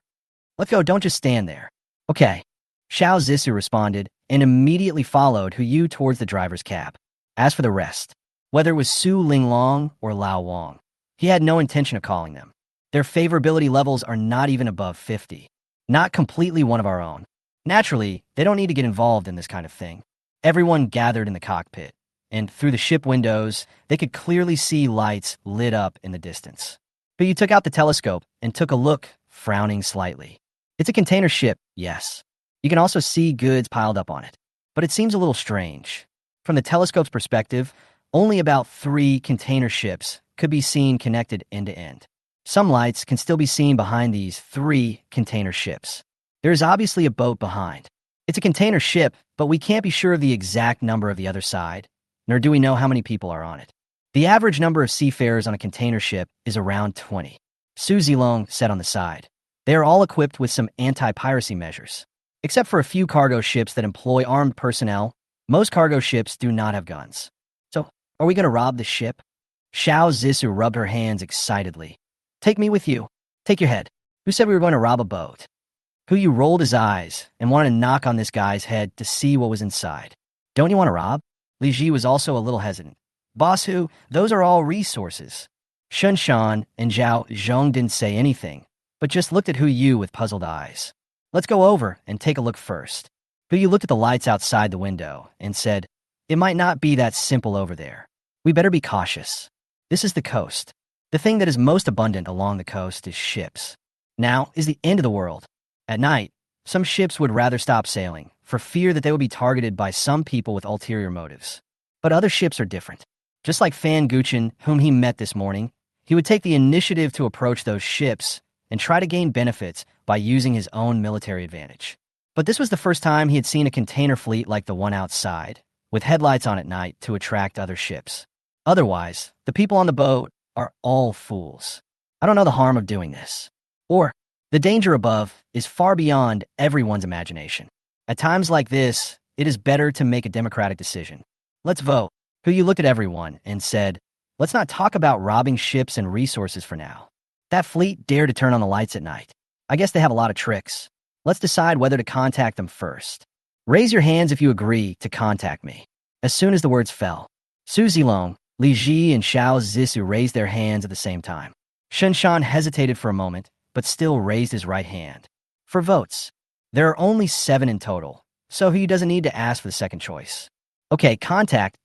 Let's go, don't just stand there. Okay. Xiao Zissou responded and immediately followed Yu towards the driver's cab. As for the rest, whether it was Su Linglong or Lao Wang, he had no intention of calling them. Their favorability levels are not even above 50. Not completely one of our own. Naturally, they don't need to get involved in this kind of thing. Everyone gathered in the cockpit, and through the ship windows, they could clearly see lights lit up in the distance. Yu took out the telescope and took a look, frowning slightly. It's a container ship, yes. You can also see goods piled up on it. But it seems a little strange. From the telescope's perspective, only about 3 container ships could be seen connected end to end. Some lights can still be seen behind these 3 container ships. There is obviously a boat behind. It's a container ship, but we can't be sure of the exact number of the other side, nor do we know how many people are on it. The average number of seafarers on a container ship is around 20. Su Zilong said on the side. They are all equipped with some anti-piracy measures. Except for a few cargo ships that employ armed personnel, Most cargo ships do not have guns. So, are we going to rob the ship? Xiao Zissou rubbed her hands excitedly. Take me with you. Take your head. Who said we were going to rob a boat? Hu rolled his eyes and wanted to knock on this guy's head to see what was inside. Don't you want to rob? Li Ji was also a little hesitant. Boss Hu, those are all resources. Shun Shan and Zhao Zhong didn't say anything, but just looked at Hu Yu with puzzled eyes. Let's go over and take a look first. Hu Yu looked at the lights outside the window and said, it might not be that simple over there. We better be cautious. This is the coast. The thing that is most abundant along the coast is ships. Now is the end of the world. At night, some ships would rather stop sailing for fear that they would be targeted by some people with ulterior motives. But other ships are different. Just like Fan Guchen, whom he met this morning, he would take the initiative to approach those ships and try to gain benefits by using his own military advantage. But this was the first time he had seen a container fleet like the one outside, with headlights on at night to attract other ships. Otherwise, the people on the boat are all fools. I don't know the harm of doing this. Or, the danger above is far beyond everyone's imagination. At times like this, it is better to make a democratic decision. Let's vote. Hu Yu looked at everyone and said, let's not talk about robbing ships and resources for now. That fleet dared to turn on the lights at night. I guess they have a lot of tricks. Let's decide whether to contact them first. Raise your hands if you agree to contact me. As soon as the words fell, Su Zilong, Li Ji, and Xiao Zissou raised their hands at the same time. Shun Shan hesitated for a moment, but still raised his right hand. For votes, there are only 7 in total, so Hu Yu doesn't need to ask for the second choice. Okay, contact.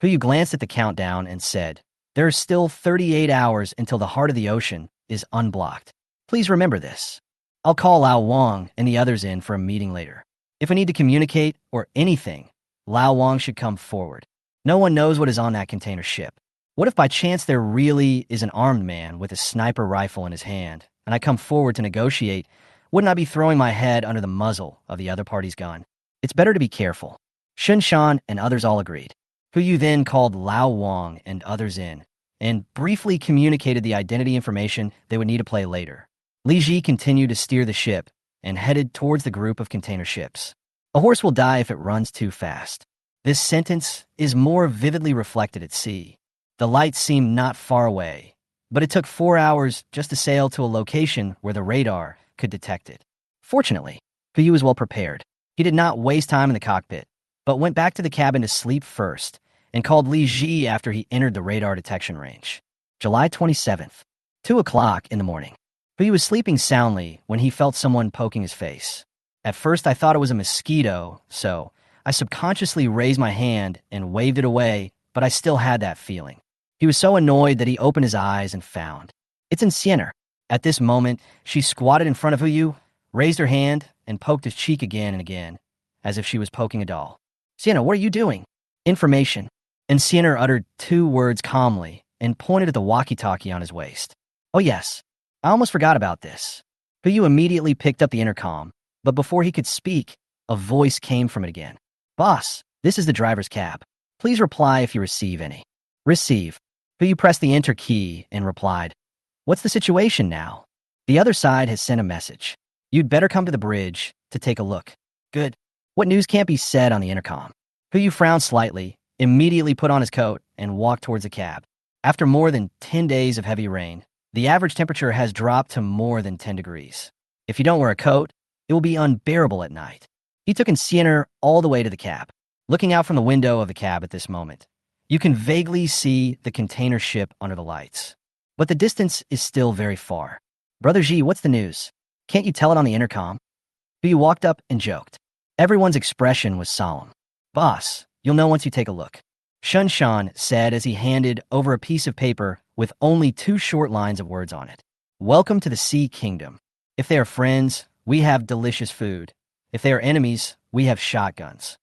Hu Yu glanced at the countdown and said, there are still 38 hours until the heart of the ocean is unblocked. Please remember this. I'll call Lao Wang and the others in for a meeting later. If I need to communicate or anything, Lao Wang should come forward. No one knows what is on that container ship. What if by chance there really is an armed man with a sniper rifle in his hand, and I come forward to negotiate? Wouldn't I be throwing my head under the muzzle of the other party's gun? It's better to be careful. Shun Shan and others all agreed. Hu Yu then called Lao Wang and others in, and briefly communicated the identity information they would need to play later. Li Ji continued to steer the ship and headed towards the group of container ships. A horse will die if it runs too fast. This sentence is more vividly reflected at sea. The lights seemed not far away, but it took 4 hours just to sail to a location where the radar could detect it. Fortunately, Hu Yu was well prepared. He did not waste time in the cockpit, but went back to the cabin to sleep first and called Li Ji after he entered the radar detection range. July 27th, 2 o'clock in the morning. Hu Yu was sleeping soundly when he felt someone poking his face. At first, I thought it was a mosquito, so I subconsciously raised my hand and waved it away, but I still had that feeling. He was so annoyed that he opened his eyes and found. It's Sienna. At this moment, she squatted in front of Hu Yu, raised her hand, and poked his cheek again and again, as if she was poking a doll. Sienna, what are you doing? Information. And Sienna uttered 2 words calmly and pointed at the walkie-talkie on his waist. Oh yes, I almost forgot about this. Hu Yu immediately picked up the intercom, but before he could speak, a voice came from it again. Boss, this is the driver's cab. Please reply if you receive any. Receive. Hu Yu pressed the enter key and replied, what's the situation now? The other side has sent a message. You'd better come to the bridge to take a look. Good. What news can't be said on the intercom? Hu Yu frowned slightly, immediately put on his coat, and walked towards the cab. After more than 10 days of heavy rain, the average temperature has dropped to more than 10 degrees. If you don't wear a coat, it will be unbearable at night. He took Sienna all the way to the cab. Looking out from the window of the cab at this moment, you can vaguely see the container ship under the lights. But the distance is still very far. Brother Ji, what's the news? Can't you tell it on the intercom? Hu Yu walked up and joked. Everyone's expression was solemn. Boss, you'll know once you take a look. Shun Shan said as he handed over a piece of paper with only 2 short lines of words on it. Welcome to the Sea Kingdom. If they are friends, we have delicious food. If they are enemies, we have shotguns.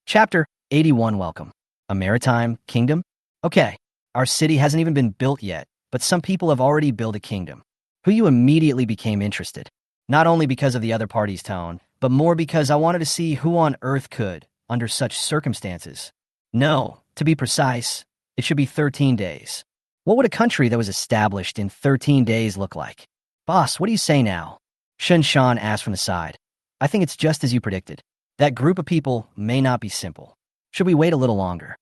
Chapter 81 Welcome. A maritime kingdom? Okay, our city hasn't even been built yet, but some people have already built a kingdom. Hu Yu immediately became interested, not only because of the other party's tone, but more because I wanted to see who on earth could, under such circumstances. No, to be precise, it should be 13 days. What would a country that was established in 13 days look like? Boss, what do you say now? Shun Shan asked from the side. I think it's just as you predicted. That group of people may not be simple. Should we wait a little longer?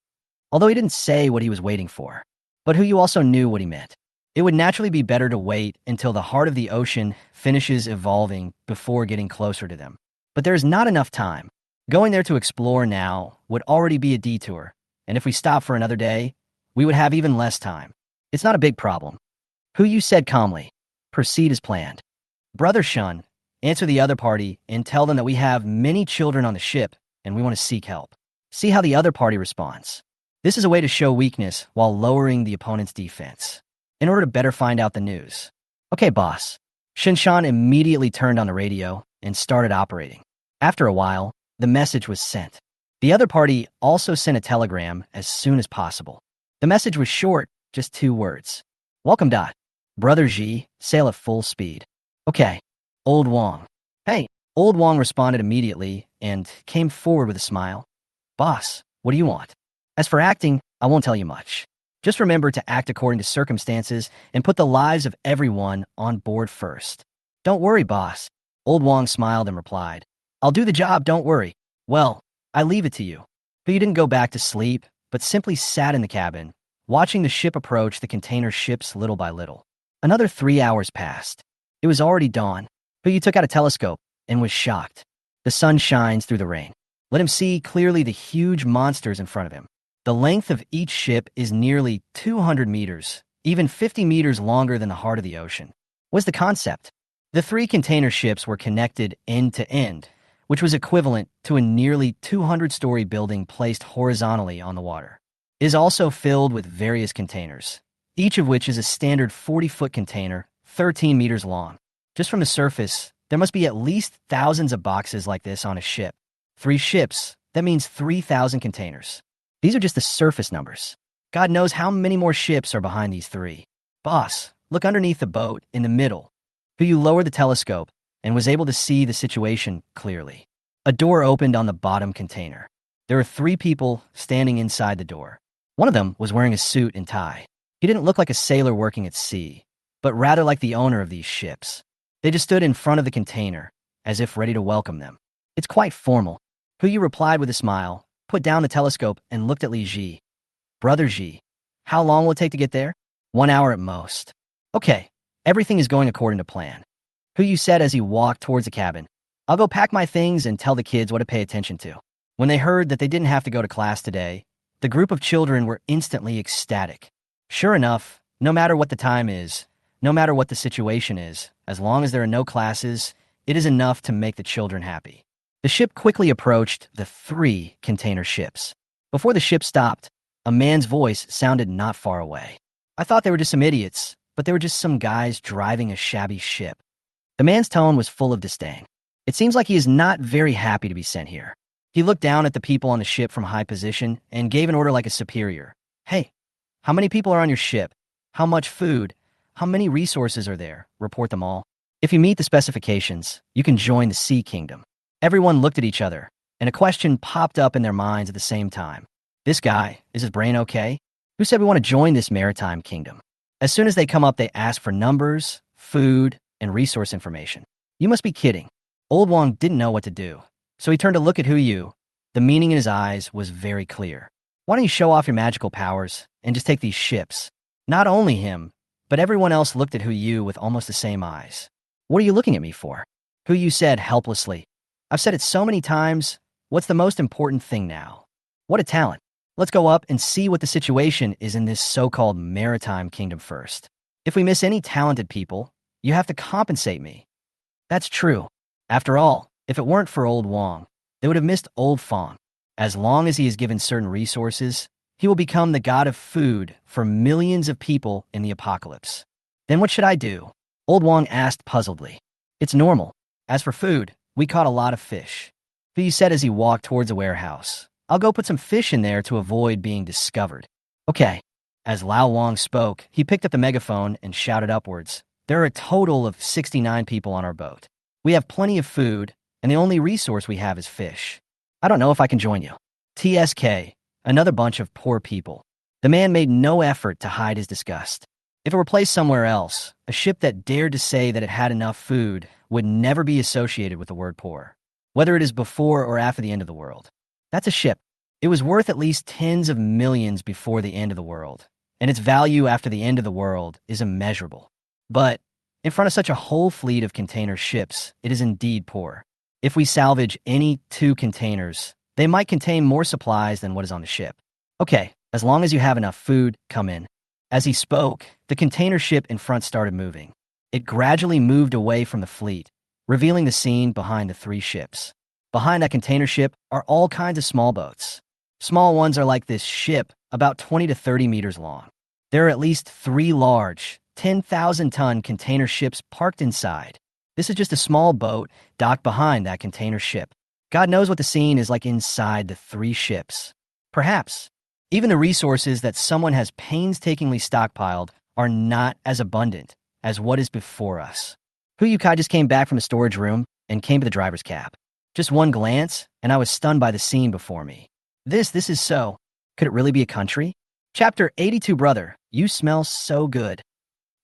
Although he didn't say what he was waiting for, but who you also knew what he meant. It would naturally be better to wait until the heart of the ocean finishes evolving before getting closer to them. But there is not enough time. Going there to explore now would already be a detour, and if we stop for another day, we would have even less time. It's not a big problem. Who you said calmly. Proceed as planned. Brother Shun, answer the other party and tell them that we have many children on the ship and we want to seek help. See how the other party responds. This is a way to show weakness while lowering the opponent's defense, in order to better find out the news. Okay, boss. Shinshan immediately turned on the radio and started operating. After a while, the message was sent. The other party also sent a telegram as soon as possible. The message was short, just 2 words. Welcome, Dot. Brother Ji, sail at full speed. Okay. Old Wong. Hey. Old Wong responded immediately and came forward with a smile. Boss, what do you want? As for acting, I won't tell you much. Just remember to act according to circumstances and put the lives of everyone on board first. Don't worry, boss. Old Wong smiled and replied. I'll do the job, don't worry. Well, I leave it to you. But you didn't go back to sleep, but simply sat in the cabin, watching the ship approach the container ships little by little. Another 3 hours passed. It was already dawn, but you took out a telescope and was shocked. The sun shines through the rain. Let him see clearly the huge monsters in front of him. The length of each ship is nearly 200 meters, even 50 meters longer than the heart of the ocean. What's the concept? The 3 container ships were connected end to end, which was equivalent to a nearly 200-story building placed horizontally on the water. It is also filled with various containers, each of which is a standard 40-foot container, 13 meters long. Just from the surface, there must be at least thousands of boxes like this on a ship. 3 ships, that means 3,000 containers. These are just the surface numbers. God knows how many more ships are behind these 3. Boss, look underneath the boat in the middle. You lowered the telescope and was able to see the situation clearly. A door opened on the bottom container. There were 3 people standing inside the door. One of them was wearing a suit and tie. He didn't look like a sailor working at sea, but rather like the owner of these ships. They just stood in front of the container, as if ready to welcome them. It's quite formal. You replied with a smile, put down the telescope, and looked at Li Ji. Brother Ji, how long will it take to get there? 1 hour at most. Okay, everything is going according to plan. You said as he walked towards the cabin. I'll go pack my things and tell the kids what to pay attention to. When they heard that they didn't have to go to class today, the group of children were instantly ecstatic. Sure enough, no matter what the time is, no matter what the situation is, as long as there are no classes, it is enough to make the children happy. The ship quickly approached the 3 container ships. Before the ship stopped, a man's voice sounded not far away. I thought they were just some idiots, but they were just some guys driving a shabby ship. The man's tone was full of disdain. It seems like he is not very happy to be sent here. He looked down at the people on the ship from high position and gave an order like a superior. Hey, how many people are on your ship? How much food? How many resources are there? Report them all. If you meet the specifications, you can join the Sea Kingdom. Everyone looked at each other, and a question popped up in their minds at the same time. This guy, is his brain okay? Who said we want to join this maritime kingdom? As soon as they come up, they ask for numbers, food, and resource information. You must be kidding. Old Wong didn't know what to do, so he turned to look at Yu. The meaning in his eyes was very clear. Why don't you show off your magical powers and just take these ships? Not only him, but everyone else looked at Yu with almost the same eyes. What are you looking at me for? Yu said helplessly. I've said it so many times. What's the most important thing now? What a talent. Let's go up and see what the situation is in this so-called maritime kingdom first. If we miss any talented people, you have to compensate me. That's true. After all, if it weren't for Old Wong, they would have missed Old Fong. As long as he is given certain resources, he will become the god of food for millions of people in the apocalypse. Then what should I do? Old Wong asked puzzledly. It's normal. As for food, we caught a lot of fish. He said as he walked towards a warehouse. I'll go put some fish in there to avoid being discovered. Okay. As Lao Wong spoke, he picked up the megaphone and shouted upwards. There are a total of 69 people on our boat. We have plenty of food, and the only resource we have is fish. I don't know if I can join you. TSK, another bunch of poor people. The man made no effort to hide his disgust. If it were placed somewhere else, a ship that dared to say that it had enough food would never be associated with the word poor. whether it is before or after the end of the world. That's a ship. It was worth at least tens of millions before the end of the world, and its value after the end of the world is immeasurable. But in front of such a whole fleet of container ships, it is indeed poor. If we salvage any 2 containers, they might contain more supplies than what is on the ship. Okay, as long as you have enough food, come in. As he spoke, the container ship in front started moving. It gradually moved away from the fleet, revealing the scene behind the 3 ships. Behind that container ship are all kinds of small boats. Small ones are like this ship, about 20 to 30 meters long. There are at least 3 large, 10,000-ton container ships parked inside. This is just a small boat docked behind that container ship. God knows what the scene is like inside the 3 ships. Perhaps even the resources that someone has painstakingly stockpiled are not as abundant as what is before us. Huyukai just came back from the storage room and came to the driver's cab. Just one glance, and I was stunned by the scene before me. This is so. Could it really be a country? Chapter 82, Brother, you smell so good.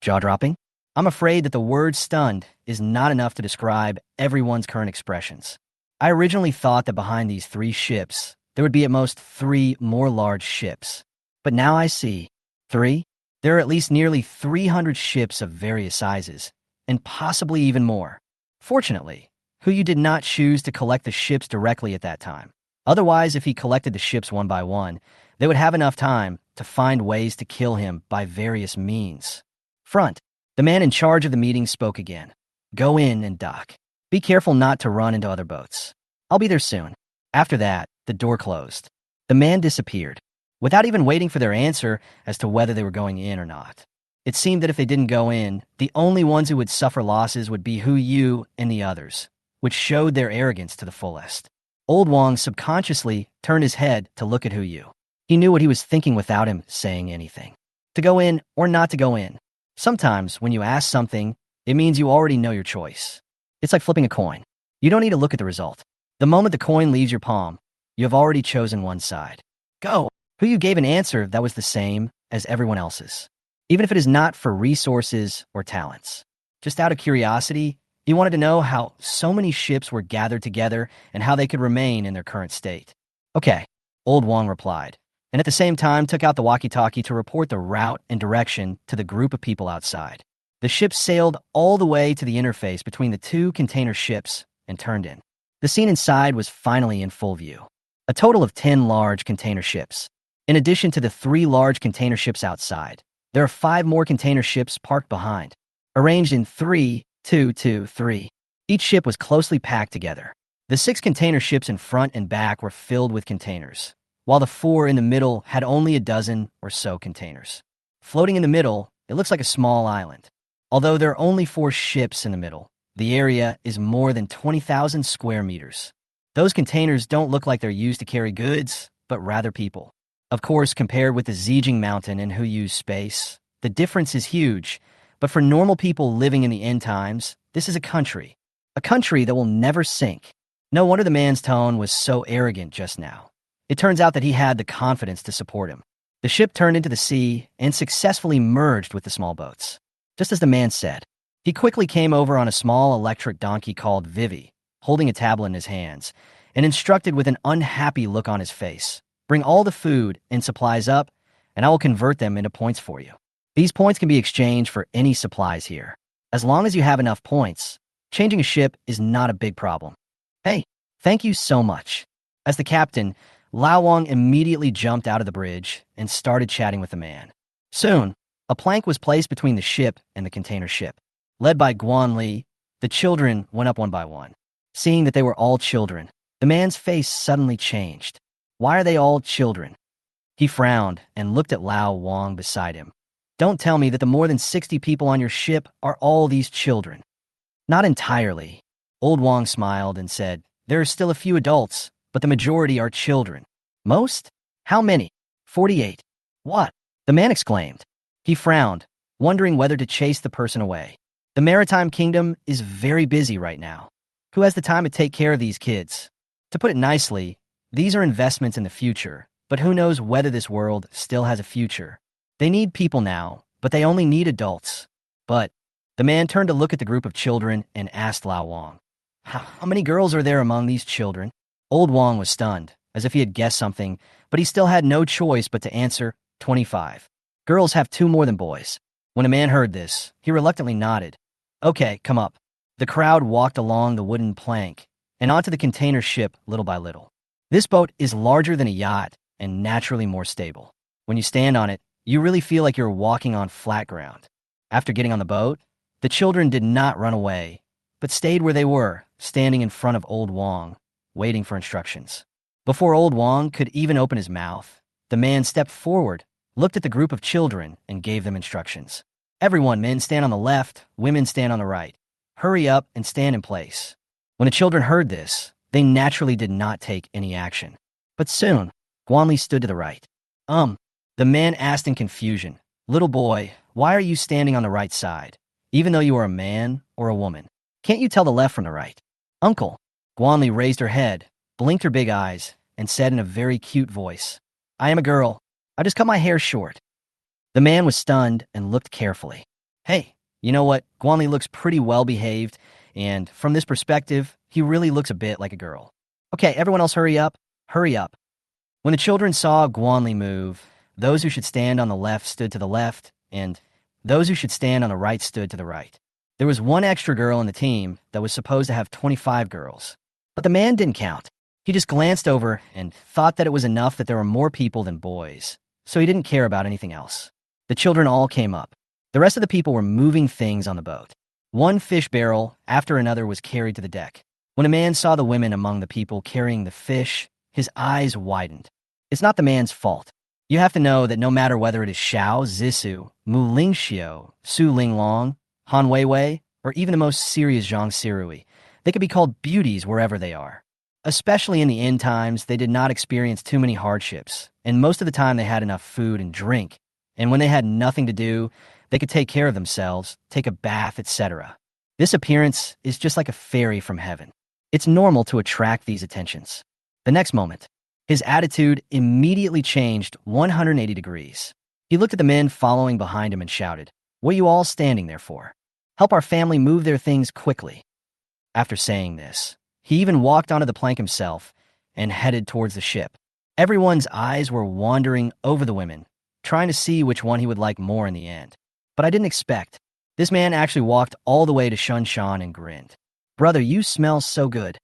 Jaw-dropping? I'm afraid that the word stunned is not enough to describe everyone's current expressions. I originally thought that behind these 3 ships, there would be at most 3 more large ships. But now I see 3. There are at least nearly 300 ships of various sizes, and possibly even more. Fortunately, Huyu did not choose to collect the ships directly at that time. Otherwise, if he collected the ships one by one, they would have enough time to find ways to kill him by various means. Front. The man in charge of the meeting spoke again. Go in and dock. Be careful not to run into other boats. I'll be there soon. After that, the door closed. The man disappeared, without even waiting for their answer as to whether they were going in or not. It seemed that if they didn't go in, the only ones who would suffer losses would be Huyu and the others, which showed their arrogance to the fullest. Old Wang subconsciously turned his head to look at Huyu. He knew what he was thinking without him saying anything. To go in or not to go in. Sometimes, when you ask something, it means you already know your choice. It's like flipping a coin. You don't need to look at the result. The moment the coin leaves your palm, you have already chosen one side. Go! Huyu gave an answer that was the same as everyone else's, even if it is not for resources or talents. Just out of curiosity, he wanted to know how so many ships were gathered together and how they could remain in their current state. Okay, Old Wang replied, and at the same time took out the walkie-talkie to report the route and direction to the group of people outside. The ship sailed all the way to the interface between the 2 container ships and turned in. The scene inside was finally in full view. A total of 10 large container ships. In addition to the 3 large container ships outside, there are 5 more container ships parked behind, arranged in 3, 2, 2, 3. Each ship was closely packed together. The 6 container ships in front and back were filled with containers, while the 4 in the middle had only a dozen or so containers. Floating in the middle, it looks like a small island. Although there are only 4 ships in the middle, the area is more than 20,000 square meters. Those containers don't look like they're used to carry goods, but rather people. Of course, compared with the Zijing Mountain in Huyu's space, the difference is huge, but for normal people living in the end times, this is a country that will never sink. No wonder the man's tone was so arrogant just now. It turns out that he had the confidence to support him. The ship turned into the sea and successfully merged with the small boats. Just as the man said, he quickly came over on a small electric donkey called Vivi, holding a tablet in his hands, and instructed with an unhappy look on his face, bring all the food and supplies up, and I will convert them into points for you. These points can be exchanged for any supplies here. As long as you have enough points, changing a ship is not a big problem. Hey, thank you so much. As the captain, Lao Wang immediately jumped out of the bridge and started chatting with the man. Soon, a plank was placed between the ship and the container ship. Led by Guan Li, the children went up one by one. Seeing that they were all children, the man's face suddenly changed. Why are they all children? He frowned and looked at Lao Wang beside him. Don't tell me that the more than 60 people on your ship are all these children. Not entirely. Old Wang smiled and said, there are still a few adults, but the majority are children. Most? How many? 48. What? The man exclaimed. He frowned, wondering whether to chase the person away. The Maritime Kingdom is very busy right now. Who has the time to take care of these kids? To put it nicely, these are investments in the future, but who knows whether this world still has a future. They need people now, but they only need adults. But the man turned to look at the group of children and asked Lao Wang, How many girls are there among these children? Old Wong was stunned, as if he had guessed something, but he still had no choice but to answer, 25. Girls have two more than boys. When a man heard this, he reluctantly nodded. Okay, come up. The crowd walked along the wooden plank and onto the container ship little by little. This boat is larger than a yacht and naturally more stable. When you stand on it, you really feel like you're walking on flat ground. After getting on the boat, the children did not run away, but stayed where they were, standing in front of Old Wong, waiting for instructions. Before Old Wong could even open his mouth, the man stepped forward, looked at the group of children, and gave them instructions. Everyone, men stand on the left, women stand on the right. Hurry up and stand in place. When the children heard this, they naturally did not take any action. But soon, Guanli stood to the right. The man asked in confusion, Little boy, why are you standing on the right side, even though you are a man or a woman? Can't you tell the left from the right? Uncle. Guanli raised her head, blinked her big eyes, and said in a very cute voice, I am a girl. I just cut my hair short. The man was stunned and looked carefully. Hey, you know what? Guanli looks pretty well behaved, and from this perspective, he really looks a bit like a girl. Okay, everyone else hurry up. Hurry up. When the children saw Guanli move, those who should stand on the left stood to the left, and those who should stand on the right stood to the right. There was one extra girl in the team that was supposed to have 25 girls. But the man didn't count. He just glanced over and thought that it was enough that there were more people than boys, so he didn't care about anything else. The children all came up. The rest of the people were moving things on the boat. One fish barrel after another was carried to the deck. When a man saw the women among the people carrying the fish, his eyes widened. It's not the man's fault. You have to know that no matter whether it is Xiao, Zissou, Mu Lingxiu, Su Linglong, Han Weiwei, or even the most serious Zhang Sirui, they could be called beauties wherever they are. Especially in the end times, they did not experience too many hardships, and most of the time they had enough food and drink. And when they had nothing to do, they could take care of themselves, take a bath, etc. This appearance is just like a fairy from heaven. It's normal to attract these attentions. The next moment, his attitude immediately changed 180 degrees. He looked at the men following behind him and shouted, What are you all standing there for? Help our family move their things quickly. After saying this, he even walked onto the plank himself and headed towards the ship. Everyone's eyes were wandering over the women, trying to see which one he would like more in the end. But I didn't expect. This man actually walked all the way to Shun Shan and grinned. Brother, you smell so good.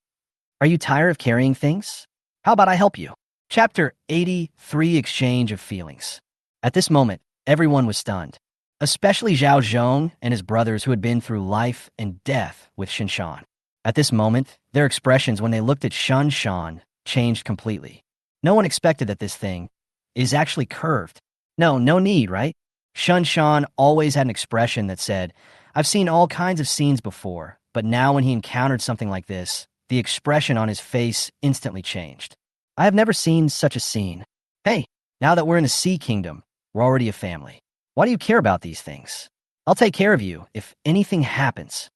Are you tired of carrying things? How about I help you? Chapter 83, Exchange of Feelings. At this moment, everyone was stunned, especially Zhao Zhong and his brothers who had been through life and death with Shin Shan. At this moment, their expressions when they looked at Shun Shan changed completely. No one expected that this thing is actually curved. No need, right? Shun Shan always had an expression that said, I've seen all kinds of scenes before, but now when he encountered something like this, the expression on his face instantly changed. I have never seen such a scene. Hey, now that we're in the Sea Kingdom, we're already a family. Why do you care about these things? I'll take care of you if anything happens.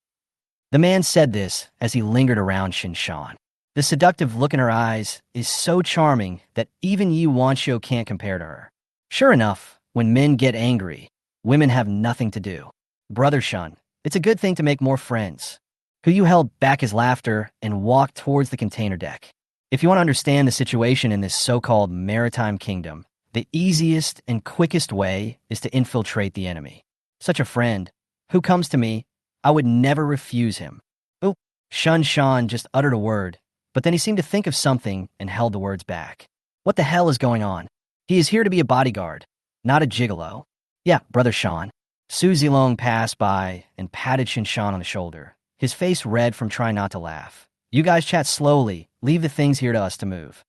The man said this as he lingered around Shin Shan. The seductive look in her eyes is so charming that even Yi Wanxiu can't compare to her. Sure enough, when men get angry, women have nothing to do. Brother Shun, it's a good thing to make more friends. Yu held back his laughter and walked towards the container deck. If you want to understand the situation in this so-called maritime kingdom, the easiest and quickest way is to infiltrate the enemy. Such a friend, who comes to me, I would never refuse him. Oh, Shun Shan just uttered a word, but then he seemed to think of something and held the words back. What the hell is going on? He is here to be a bodyguard, not a gigolo. Yeah, Brother Shan. Su Zilong passed by and patted Shin Shan on the shoulder, his face red from trying not to laugh. You guys chat slowly, leave the things here to us to move.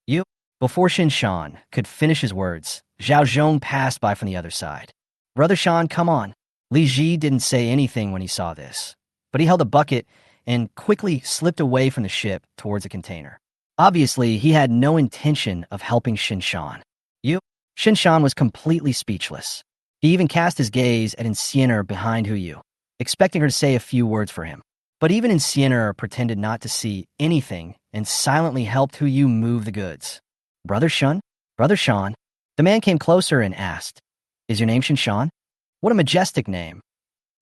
You? Before Shin Shan could finish his words, Zhao Zhong passed by from the other side. Brother Shan, come on. Li Ji didn't say anything when he saw this, but he held a bucket and quickly slipped away from the ship towards a container. Obviously, he had no intention of helping Shin Shan. Shin Shan was completely speechless. He even cast his gaze at Insiener behind Yu, expecting her to say a few words for him. But even Insiener pretended not to see anything and silently helped Yu move the goods. Brother Shun? Brother Shan? The man came closer and asked, Is your name Shin Shan? What a majestic name.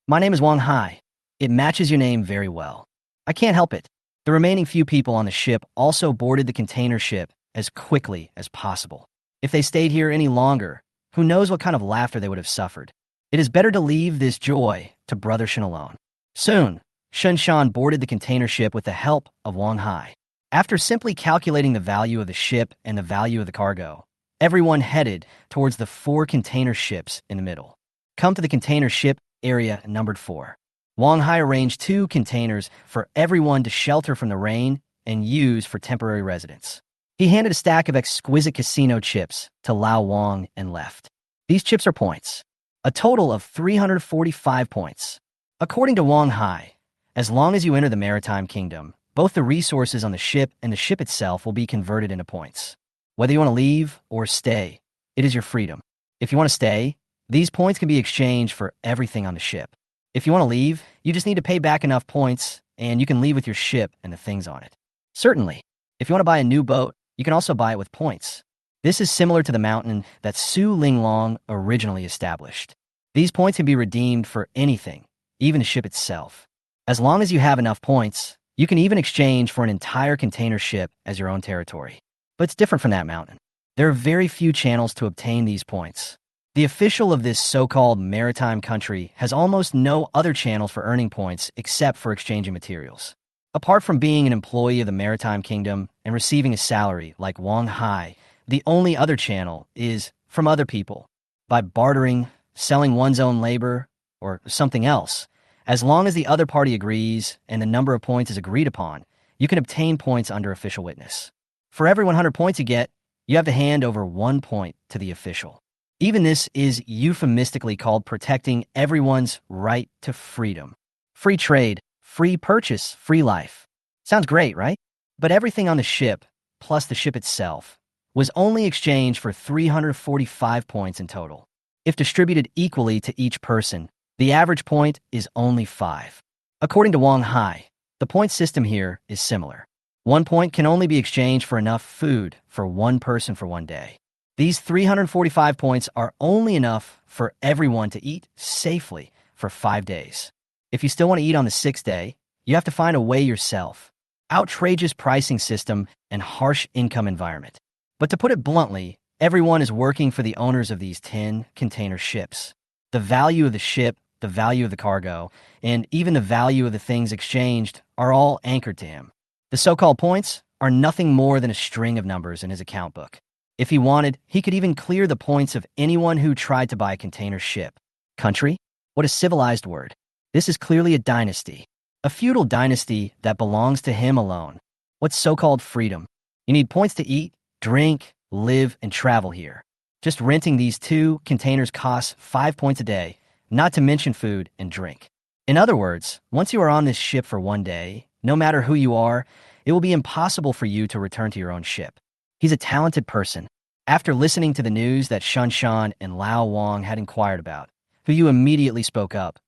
My name is Wang Hai. It matches your name very well. I can't help it. The remaining few people on the ship also boarded the container ship as quickly as possible. If they stayed here any longer, who knows what kind of laughter they would have suffered. It is better to leave this joy to Brother Shen alone. Soon, Shen Shan boarded the container ship with the help of Wang Hai. After simply calculating the value of the ship and the value of the cargo, everyone headed towards the 4 container ships in the middle. Come to the container ship area numbered 4. Wang Hai arranged 2 containers for everyone to shelter from the rain and use for temporary residence. He handed a stack of exquisite casino chips to Lao Wang and left. These chips are points, a total of 345 points. According to Wang Hai, as long as you enter the Maritime Kingdom, both the resources on the ship and the ship itself will be converted into points. Whether you want to leave or stay, it is your freedom. If you want to stay, these points can be exchanged for everything on the ship. If you want to leave, you just need to pay back enough points, and you can leave with your ship and the things on it. Certainly, if you want to buy a new boat, you can also buy it with points. This is similar to the mountain that Su Linglong originally established. These points can be redeemed for anything, even the ship itself. As long as you have enough points, you can even exchange for an entire container ship as your own territory. But it's different from that mountain. There are very few channels to obtain these points. The official of this so-called maritime country has almost no other channels for earning points except for exchanging materials. Apart from being an employee of the Maritime Kingdom and receiving a salary like Wang Hai, the only other channel is from other people, by bartering, selling one's own labor, or something else. As long as the other party agrees and the number of points is agreed upon, you can obtain points under official witness. For every 100 points you get, you have to hand over 1 point to the official. Even this is euphemistically called protecting everyone's right to freedom. Free trade, free purchase, free life. Sounds great, right? But everything on the ship, plus the ship itself, was only exchanged for 345 points in total. If distributed equally to each person, the average point is only 5. According to Wang Hai, the point system here is similar. 1 point can only be exchanged for enough food for 1 person for 1 day. These 345 points are only enough for everyone to eat safely for 5 days. If you still want to eat on the 6th day, you have to find a way yourself. Outrageous pricing system and harsh income environment. But to put it bluntly, everyone is working for the owners of these 10 container ships. The value of the ship, the value of the cargo, and even the value of the things exchanged are all anchored to him. The so-called points are nothing more than a string of numbers in his account book. If he wanted, he could even clear the points of anyone who tried to buy a container ship. Country? What a civilized word. This is clearly a dynasty. A feudal dynasty that belongs to him alone. What's so-called freedom? You need points to eat, drink, live, and travel here. Just renting these 2 containers costs 5 points a day, not to mention food and drink. In other words, once you are on this ship for 1 day, no matter who you are, it will be impossible for you to return to your own ship. He's a talented person. After listening to the news that Shen Shan and Lao Wang had inquired about, Hu Yu immediately spoke up.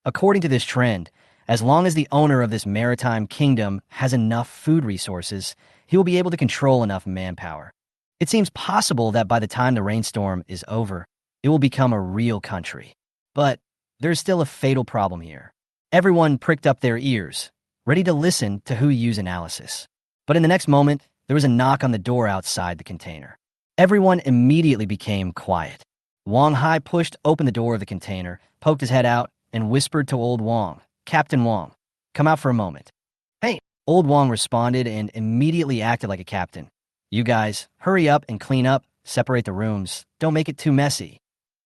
According to this trend, as long as the owner of this maritime kingdom has enough food resources, he will be able to control enough manpower. It seems possible that by the time the rainstorm is over, it will become a real country. But there's still a fatal problem here. Everyone pricked up their ears, ready to listen to Hu Yu's analysis. But in the next moment, there was a knock on the door outside the container. Everyone immediately became quiet. Wang Hai pushed open the door of the container, poked his head out, and whispered to old Wang, "Captain Wang, come out for a moment." "Hey." Old Wang responded and immediately acted like a captain. "You guys, hurry up and clean up, separate the rooms. Don't make it too messy."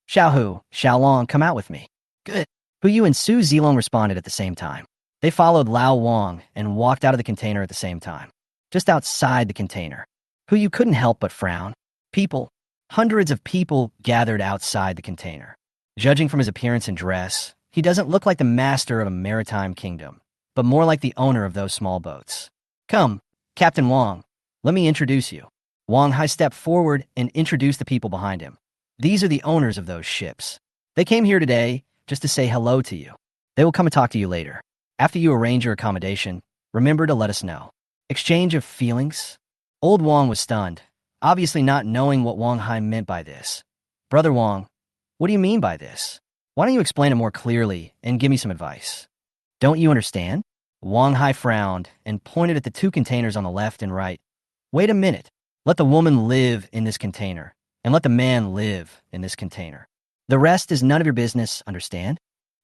"Xiao Xiaolong, come out with me." "Good." Hu Yu and Su Zilong responded at the same time. They followed Lao Wang and walked out of the container at the same time. Just outside the container, Hu Yu couldn't help but frown. People, hundreds of people gathered outside the container. Judging from his appearance and dress, he doesn't look like the master of a maritime kingdom, but more like the owner of those small boats. "Come, Captain Wang, let me introduce you." Wang Hai stepped forward and introduced the people behind him. "These are the owners of those ships. They came here today just to say hello to you. They will come and talk to you later. After you arrange your accommodation, remember to let us know." Exchange of feelings? Old Wang was stunned, obviously not knowing what Wang Hai meant by this. "Brother Wang, what do you mean by this? Why don't you explain it more clearly and give me some advice?" "Don't you understand? Wang Hai frowned and pointed at the two containers on the left and right. Wait a minute. Let the woman live in this container, and let the man live in this container. The rest is none of your business, understand?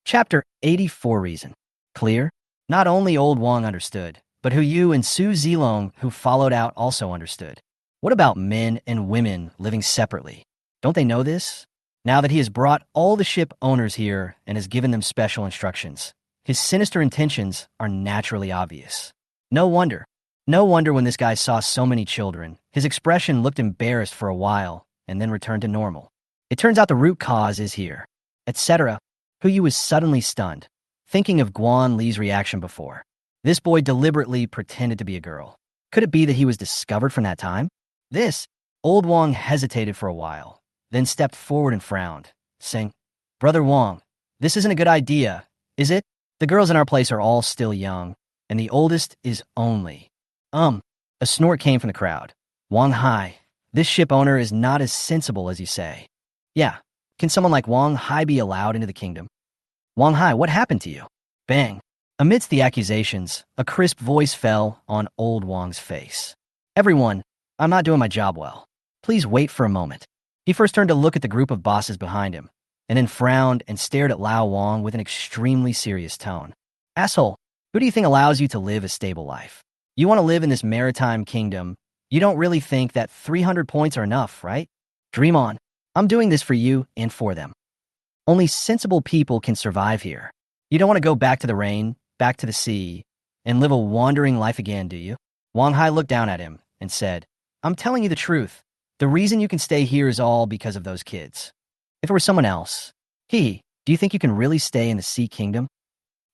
Chapter 84 Reason. Clear? Not only old Wang understood, but Hu Yu and Su Zilong, who followed out, also understood. What about men and women living separately? Don't they know this? Now that he has brought all the ship owners here and has given them special instructions, his sinister intentions are naturally obvious. No wonder. No wonder when this guy saw so many children, his expression looked embarrassed for a while and then returned to normal. It turns out the root cause is here, etc. Hu Yu was suddenly stunned, thinking of Guan Li's reaction before. This boy deliberately pretended to be a girl. Could it be that he was discovered from that time? Old Wang hesitated for a while, then stepped forward and frowned, saying, Brother Wang, this isn't a good idea, is it? The girls in our place are all still young, and the oldest is only. A snort came from the crowd. Wang Hai, this ship owner is not as sensible as you say. Yeah, can someone like Wang Hai be allowed into the kingdom? Wang Hai, what happened to you? Bang. Amidst the accusations, a crisp voice fell on old Wang's face. Everyone, I'm not doing my job well. Please wait for a moment. He first turned to look at the group of bosses behind him, and then frowned and stared at Lao Wang with an extremely serious tone. Asshole, who do you think allows you to live a stable life? You want to live in this maritime kingdom. You don't really think that 300 points are enough, right? Dream on. I'm doing this for you and for them. Only sensible people can survive here. You don't want to go back to the rain, back to the sea, and live a wandering life again, do you? Wang Hai looked down at him and said, I'm telling you the truth. The reason you can stay here is all because of those kids. If it were someone else, do you think you can really stay in the Sea Kingdom?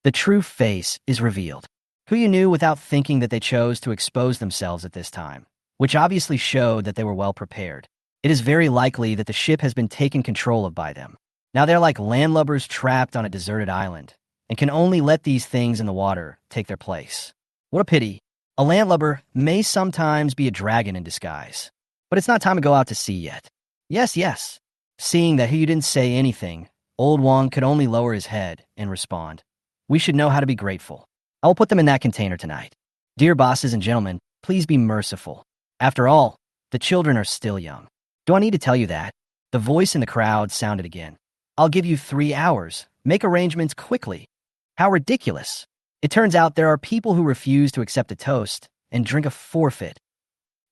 The true face is revealed. Who you knew without thinking that they chose to expose themselves at this time, which obviously showed that they were well prepared. It is very likely that the ship has been taken control of by them. Now they're like landlubbers trapped on a deserted island, and can only let these things in the water take their place. What a pity. A landlubber may sometimes be a dragon in disguise. But it's not time to go out to sea yet. Yes. Seeing that he didn't say anything, old Wang could only lower his head and respond. We should know how to be grateful. I will put them in that container tonight. Dear bosses and gentlemen, please be merciful. After all, the children are still young. Do I need to tell you that? The voice in the crowd sounded again. I'll give you 3 hours. Make arrangements quickly. How ridiculous. It turns out there are people who refuse to accept a toast and drink a forfeit.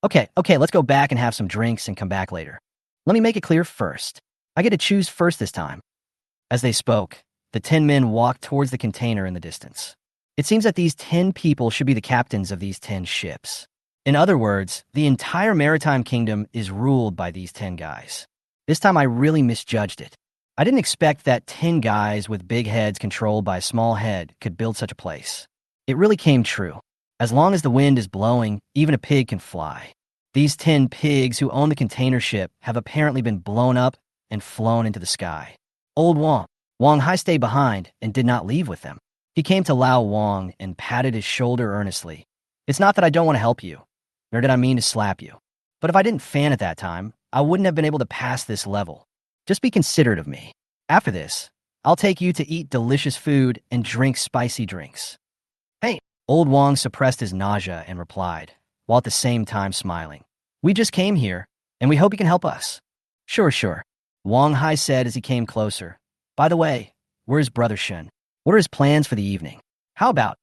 Okay, let's go back and have some drinks and come back later. Let me make it clear first. I get to choose first this time. As they spoke, the 10 men walked towards the container in the distance. It seems that these 10 people should be the captains of these 10 ships. In other words, the entire maritime kingdom is ruled by these 10 guys. This time I really misjudged it. I didn't expect that 10 guys with big heads controlled by a small head could build such a place. It really came true. As long as the wind is blowing, even a pig can fly. These 10 pigs who own the container ship have apparently been blown up and flown into the sky. Old Wang Hai stayed behind and did not leave with them. He came to Lao Wang and patted his shoulder earnestly. It's not that I don't want to help you, nor did I mean to slap you. But if I didn't fan at that time, I wouldn't have been able to pass this level. Just be considerate of me. After this, I'll take you to eat delicious food and drink spicy drinks. Hey. Old Wang suppressed his nausea and replied, while at the same time smiling. We just came here, and we hope you can help us. Sure. Wang Hai said as he came closer. By the way, where's Brother Shun? What are his plans for the evening? How about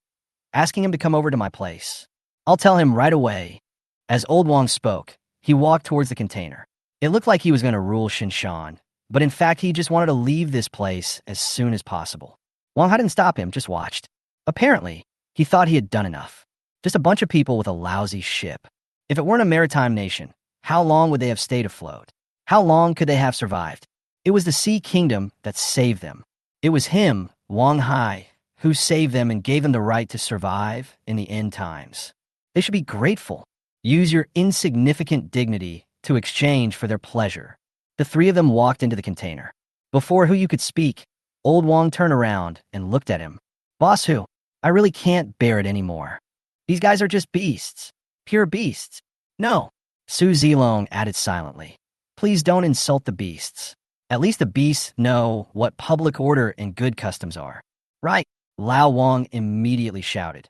asking him to come over to my place? I'll tell him right away. As Old Wang spoke, he walked towards the container. It looked like he was going to rule Shinshan, but in fact he just wanted to leave this place as soon as possible. Wang Hai didn't stop him, just watched. Apparently, he thought he had done enough. Just a bunch of people with a lousy ship. If it weren't a maritime nation, how long would they have stayed afloat? How long could they have survived? It was the Sea Kingdom that saved them. It was him, Wang Hai, who saved them and gave them the right to survive in the end times. They should be grateful. Use your insignificant dignity to exchange for their pleasure. The 3 of them walked into the container. Before Hu Yu could speak, old Wang turned around and looked at him. Boss Hu, I really can't bear it anymore. These guys are just beasts. Pure beasts. No. Su Zilong added silently. Please don't insult the beasts. At least the beasts know what public order and good customs are. Right. Lao Wang immediately shouted.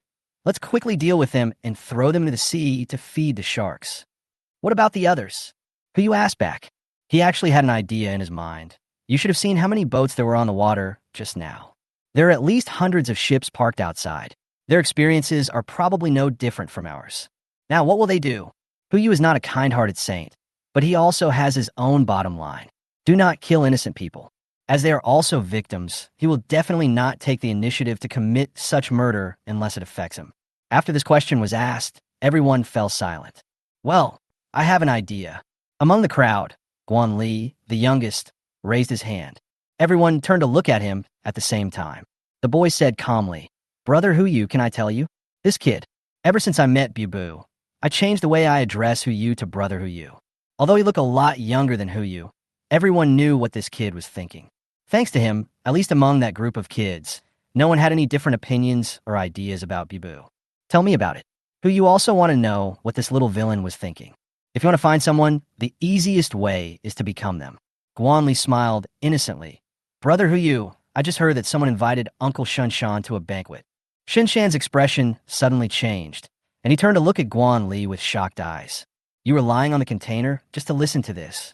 Let's quickly deal with them and throw them into the sea to feed the sharks. What about the others? Who you asked back? He actually had an idea in his mind. You should have seen how many boats there were on the water just now. There are at least hundreds of ships parked outside. Their experiences are probably no different from ours. Now, what will they do? Huyu is not a kind-hearted saint, but he also has his own bottom line. Do not kill innocent people. As they are also victims, he will definitely not take the initiative to commit such murder unless it affects him. After this question was asked, everyone fell silent. Well, I have an idea. Among the crowd, Guan Li, the youngest, raised his hand. Everyone turned to look at him at the same time. The boy said calmly, "Brother Huyu, can I tell you? This kid, ever since I met Bubu, I changed the way I address Huyu to Brother Huyu. Although he looked a lot younger than Huyu, everyone knew what this kid was thinking. Thanks to him, at least among that group of kids, no one had any different opinions or ideas about Bubu. Tell me about it. Huyu also want to know what this little villain was thinking. If you want to find someone, the easiest way is to become them." Guanli smiled innocently. "Brother Huyu, I just heard that someone invited Uncle Shunshan to a banquet." Shinshan's expression suddenly changed, and he turned to look at Guan Li with shocked eyes. "You were lying on the container just to listen to this."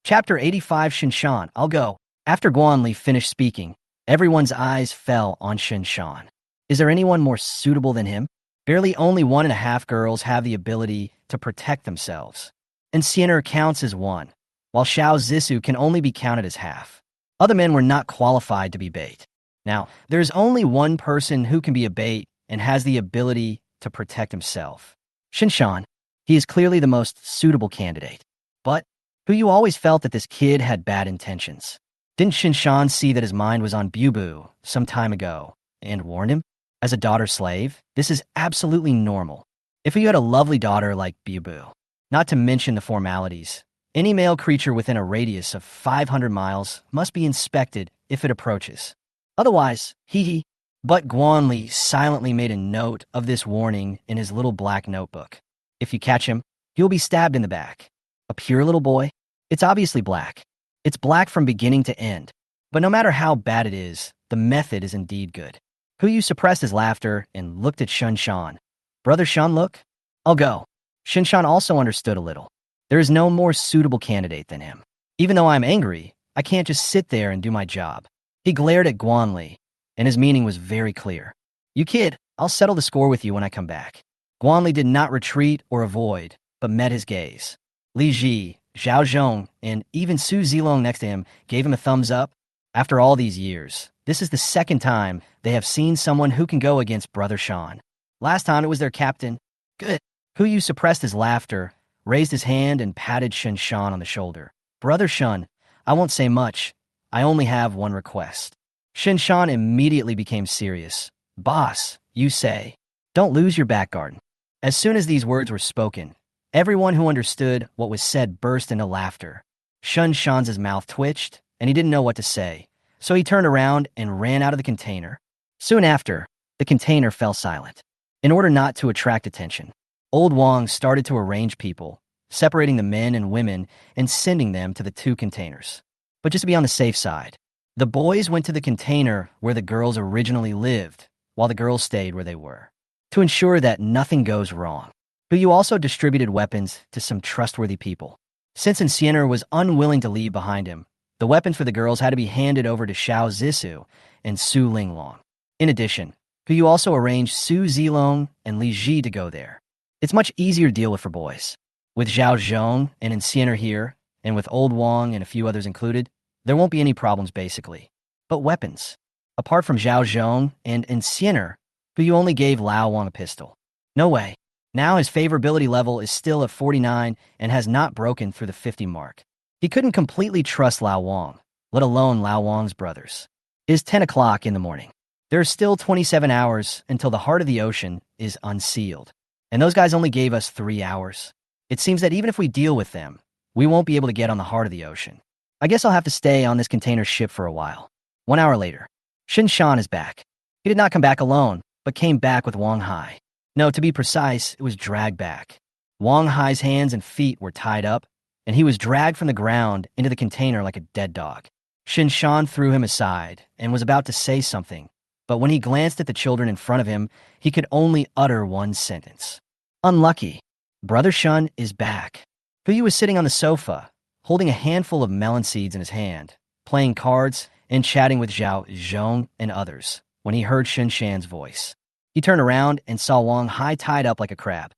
Chapter 85 Shinshan, I'll go. After Guan Li finished speaking, everyone's eyes fell on Shinshan. Is there anyone more suitable than him? Barely only 1.5 girls have the ability to protect themselves, and Siener counts as one, while Xiao Zissou can only be counted as half. Other men were not qualified to be bait. Now, there's only one person who can be a bait and has the ability to protect himself. Shinshan, he is clearly the most suitable candidate. But Huyu always felt that this kid had bad intentions. Didn't Shinshan see that his mind was on Bubu some time ago and warned him? As a daughter slave, this is absolutely normal. If you had a lovely daughter like Bubu, not to mention the formalities, any male creature within a radius of 500 miles must be inspected if it approaches. Otherwise, hee. But Guanli silently made a note of this warning in his little black notebook. If you catch him, he'll be stabbed in the back. A pure little boy? It's obviously black. It's black from beginning to end. But no matter how bad it is, the method is indeed good. Huyu suppressed his laughter and looked at Shinshan. Brother Shun, look? I'll go. Shinshan also understood a little. There is no more suitable candidate than him. Even though I'm angry, I can't just sit there and do my job. He glared at Guanli, and his meaning was very clear. You kid, I'll settle the score with you when I come back. Guanli did not retreat or avoid, but met his gaze. Li Ji, Zhao Zhong, and even Su Zilong next to him gave him a thumbs up. After all these years, this is the second time they have seen someone who can go against Brother Shan. Last time it was their captain. Good. Huyu suppressed his laughter, raised his hand, and patted Shinshan on the shoulder. Brother Shun, I won't say much. I only have one request. Shinshan immediately became serious. Boss, you say. Don't lose your back guard. As soon as these words were spoken, everyone who understood what was said burst into laughter. Shinshan's mouth twitched, and he didn't know what to say, so he turned around and ran out of the container. Soon after, the container fell silent. In order not to attract attention, Old Wang started to arrange people, separating the men and women and sending them to the 2 containers. But just to be on the safe side, the boys went to the container where the girls originally lived, while the girls stayed where they were, to ensure that nothing goes wrong. Huyu also distributed weapons to some trustworthy people. Since Enciener was unwilling to leave behind him, the weapons for the girls had to be handed over to Xiao Zissou and Su Linglong. In addition, Huyu also arranged Su Zilong and Li Ji to go there. It's much easier to deal with for boys. With Zhao Zhong and Enciener here, and with Old Wang and a few others included, there won't be any problems basically. But weapons. Apart from Zhao Zhong and Enciener, Huyu only gave Lao Wang a pistol. No way. Now his favorability level is still at 49 and has not broken through the 50 mark. He couldn't completely trust Lao Wang, let alone Lao Wang's brothers. It is 10 o'clock in the morning. There are still 27 hours until the heart of the ocean is unsealed. And those guys only gave us 3 hours. It seems that even if we deal with them, we won't be able to get on the heart of the ocean. I guess I'll have to stay on this container ship for a while. 1 hour later, Shinshan is back. He did not come back alone, but came back with Wang Hai. No, to be precise, it was dragged back. Wang Hai's hands and feet were tied up, and he was dragged from the ground into the container like a dead dog. Shinshan threw him aside and was about to say something, But when he glanced at the children in front of him, he could only utter one sentence. Unlucky. Brother Shun is back. Puyu was sitting on the sofa, holding a handful of melon seeds in his hand, playing cards and chatting with Zhao Zhong and others, when he heard Shin Shan's voice. He turned around and saw Wang Hai tied up like a crab.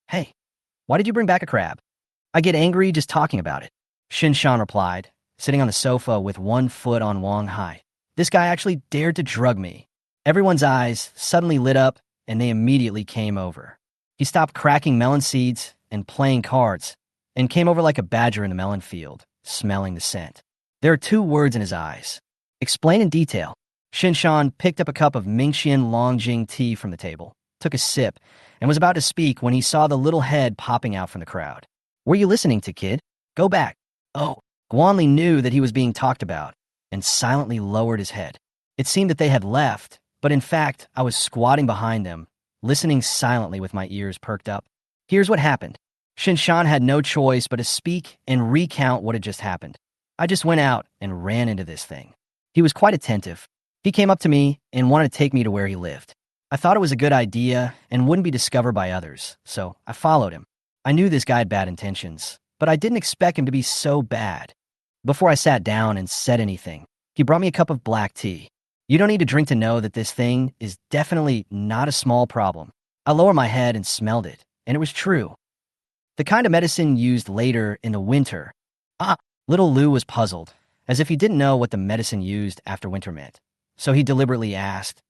Hey, why did you bring back a crab? I get angry just talking about it. Shin Shan replied, sitting on the sofa with one foot on Wang Hai. This guy actually dared to drug me. Everyone's eyes suddenly lit up and they immediately came over. He stopped cracking melon seeds and playing cards and came over like a badger in the melon field, smelling the scent. There are 2 words in his eyes. Explain in detail. Shin Shan picked up a cup of Mingxian Longjing tea from the table, took a sip, and was about to speak when he saw the little head popping out from the crowd. Were you listening to, kid? Go back. Oh. Guanli knew that he was being talked about and silently lowered his head. It seemed that they had left, but in fact, I was squatting behind them, listening silently with my ears perked up. Here's what happened. Shin Shan had no choice but to speak and recount what had just happened. I just went out and ran into this thing. He was quite attentive. He came up to me and wanted to take me to where he lived. I thought it was a good idea and wouldn't be discovered by others, so I followed him. I knew this guy had bad intentions, but I didn't expect him to be so bad. Before I sat down and said anything, he brought me a cup of black tea. You don't need to drink to know that this thing is definitely not a small problem. I lowered my head and smelled it, and it was true. The kind of medicine used later in the winter. Little Lu was puzzled, as if he didn't know what the medicine used after winter meant. So he deliberately asked,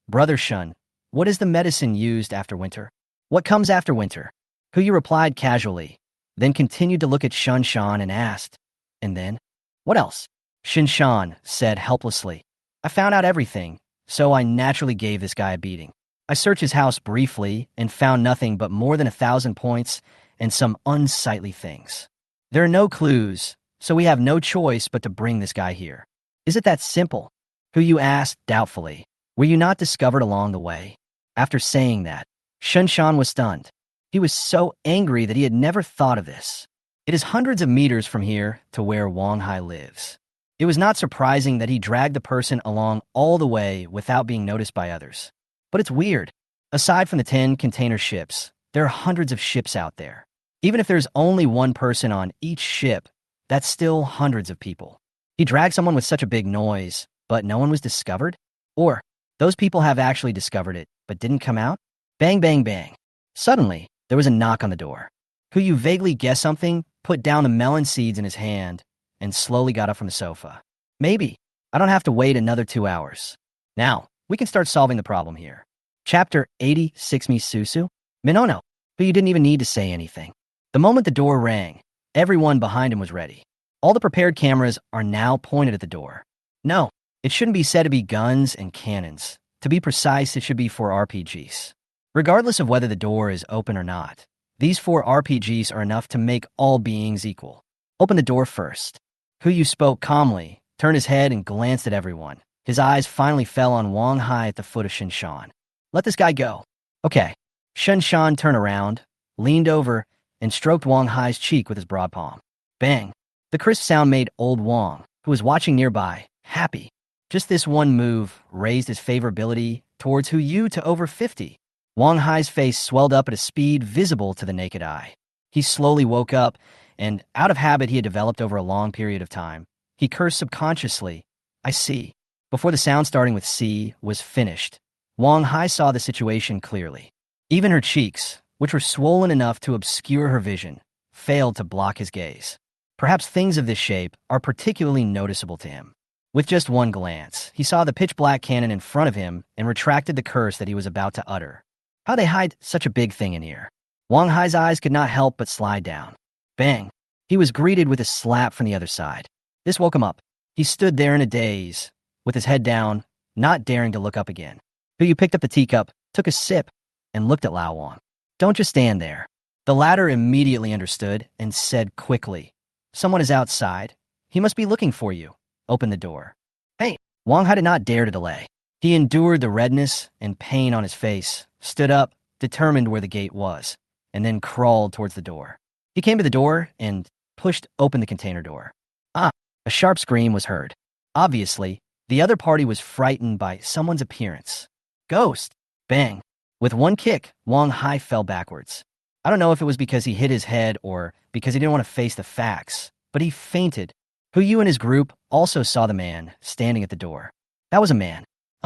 Brother Shun, what is the medicine used after winter? What comes after winter? Puyu replied casually, then continued to look at Shun Shan and asked, and then? What else? Shin Shan said helplessly, I found out everything, so I naturally gave this guy a beating. I searched his house briefly and found nothing but more than 1,000 points and some unsightly things. There are no clues, so we have no choice but to bring this guy here. Is it that simple? Puyu asked doubtfully. Were you not discovered along the way? After saying that, Shin Shan was stunned. He was so angry that he had never thought of this. It is hundreds of meters from here to where Wang Hai lives. It was not surprising that he dragged the person along all the way without being noticed by others. But it's weird. Aside from the 10 container ships, there are hundreds of ships out there. Even if there's only one person on each ship, that's still hundreds of people. He dragged someone with such a big noise, but no one was discovered? Or those people have actually discovered it, but didn't come out? Bang, bang, bang. Suddenly, there was a knock on the door. Puyu vaguely guessed something, put down the melon seeds in his hand, and slowly got up from the sofa. Maybe. I don't have to wait another 2 hours. Now, we can start solving the problem here. Chapter 86 Misusu? Minono. Puyu didn't even need to say anything. The moment the door rang, everyone behind him was ready. All the prepared cameras are now pointed at the door. No, it shouldn't be said to be guns and cannons. To be precise, it should be 4 RPGs. Regardless of whether the door is open or not, these 4 RPGs are enough to make all beings equal. Open the door first. Puyu spoke calmly, turned his head and glanced at everyone. His eyes finally fell on Wang Hai at the foot of Shin Shan. Let this guy go. Okay. Shin Shan turned around, leaned over, and stroked Wang Hai's cheek with his broad palm. Bang. The crisp sound made old Wang, who was watching nearby, happy. Just this one move raised his favorability towards Yu to over 50. Wang Hai's face swelled up at a speed visible to the naked eye. He slowly woke up, and out of habit he had developed over a long period of time, he cursed subconsciously, I see. Before the sound starting with C was finished, Wang Hai saw the situation clearly. Even her cheeks, which were swollen enough to obscure her vision, failed to block his gaze. Perhaps things of this shape are particularly noticeable to him. With just one glance, he saw the pitch-black cannon in front of him and retracted the curse that he was about to utter. How they hide such a big thing in here? Wang Hai's eyes could not help but slide down. Bang! He was greeted with a slap from the other side. This woke him up. He stood there in a daze, with his head down, not daring to look up again. Puyu picked up the teacup, took a sip, and looked at Lao Wang. Don't just stand there. The latter immediately understood and said quickly, Someone is outside. He must be looking for you. Open the door. Hey! Wang Hai did not dare to delay. He endured the redness and pain on his face, stood up, determined where the gate was, and then crawled towards the door. He came to the door and pushed open the container door. A sharp scream was heard. Obviously, The other party was frightened by someone's appearance. Ghost! Bang! With one kick, Wang Hai fell backwards. I don't know if it was because he hit his head or because he didn't want to face the facts, but he fainted. Hu Yu and his group also saw the man standing at the door. That was a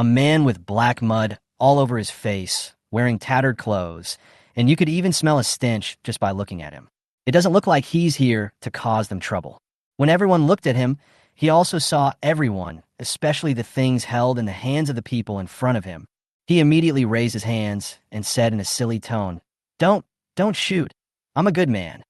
man with black mud all over his face, wearing tattered clothes, and you could even smell a stench just by looking at him. It doesn't look like he's here to cause them trouble. When everyone looked at him, he also saw everyone, especially the things held in the hands of the people in front of him. He immediately raised his hands and said in a silly tone, Don't shoot. I'm a good man.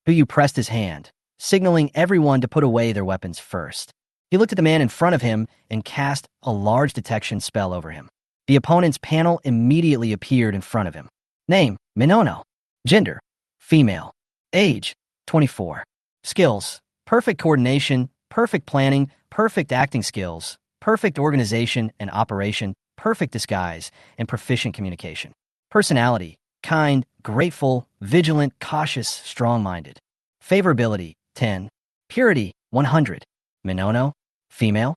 Hu Yu pressed his hand, signaling everyone to put away their weapons first. He looked at the man in front of him and cast a large detection spell over him. The opponent's panel immediately appeared in front of him. Name, Minono. Gender, female. Age, 24. Skills, perfect coordination, perfect planning, perfect acting skills, perfect organization and operation, perfect disguise, and proficient communication. Personality, kind, grateful, vigilant, cautious, strong-minded. Favorability, 10. Purity, 100. Minono, female,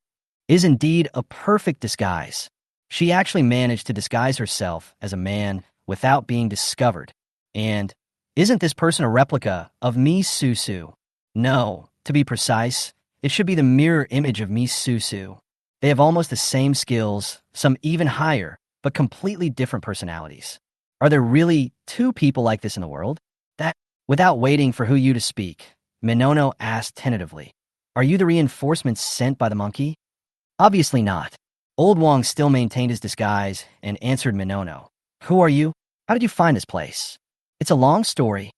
is indeed a perfect disguise. She actually managed to disguise herself as a man without being discovered. And isn't this person a replica of Mi Susu? No, to be precise, it should be the mirror image of Mi Susu. They have almost the same skills, some even higher, but completely different personalities. Are there really two people like this in the world? Without waiting for Hu Yu to speak, Minono asked tentatively, Are you the reinforcements sent by the monkey? Obviously not. Old Wang still maintained his disguise and answered Minono. Who are you? How did you find this place? It's a long story.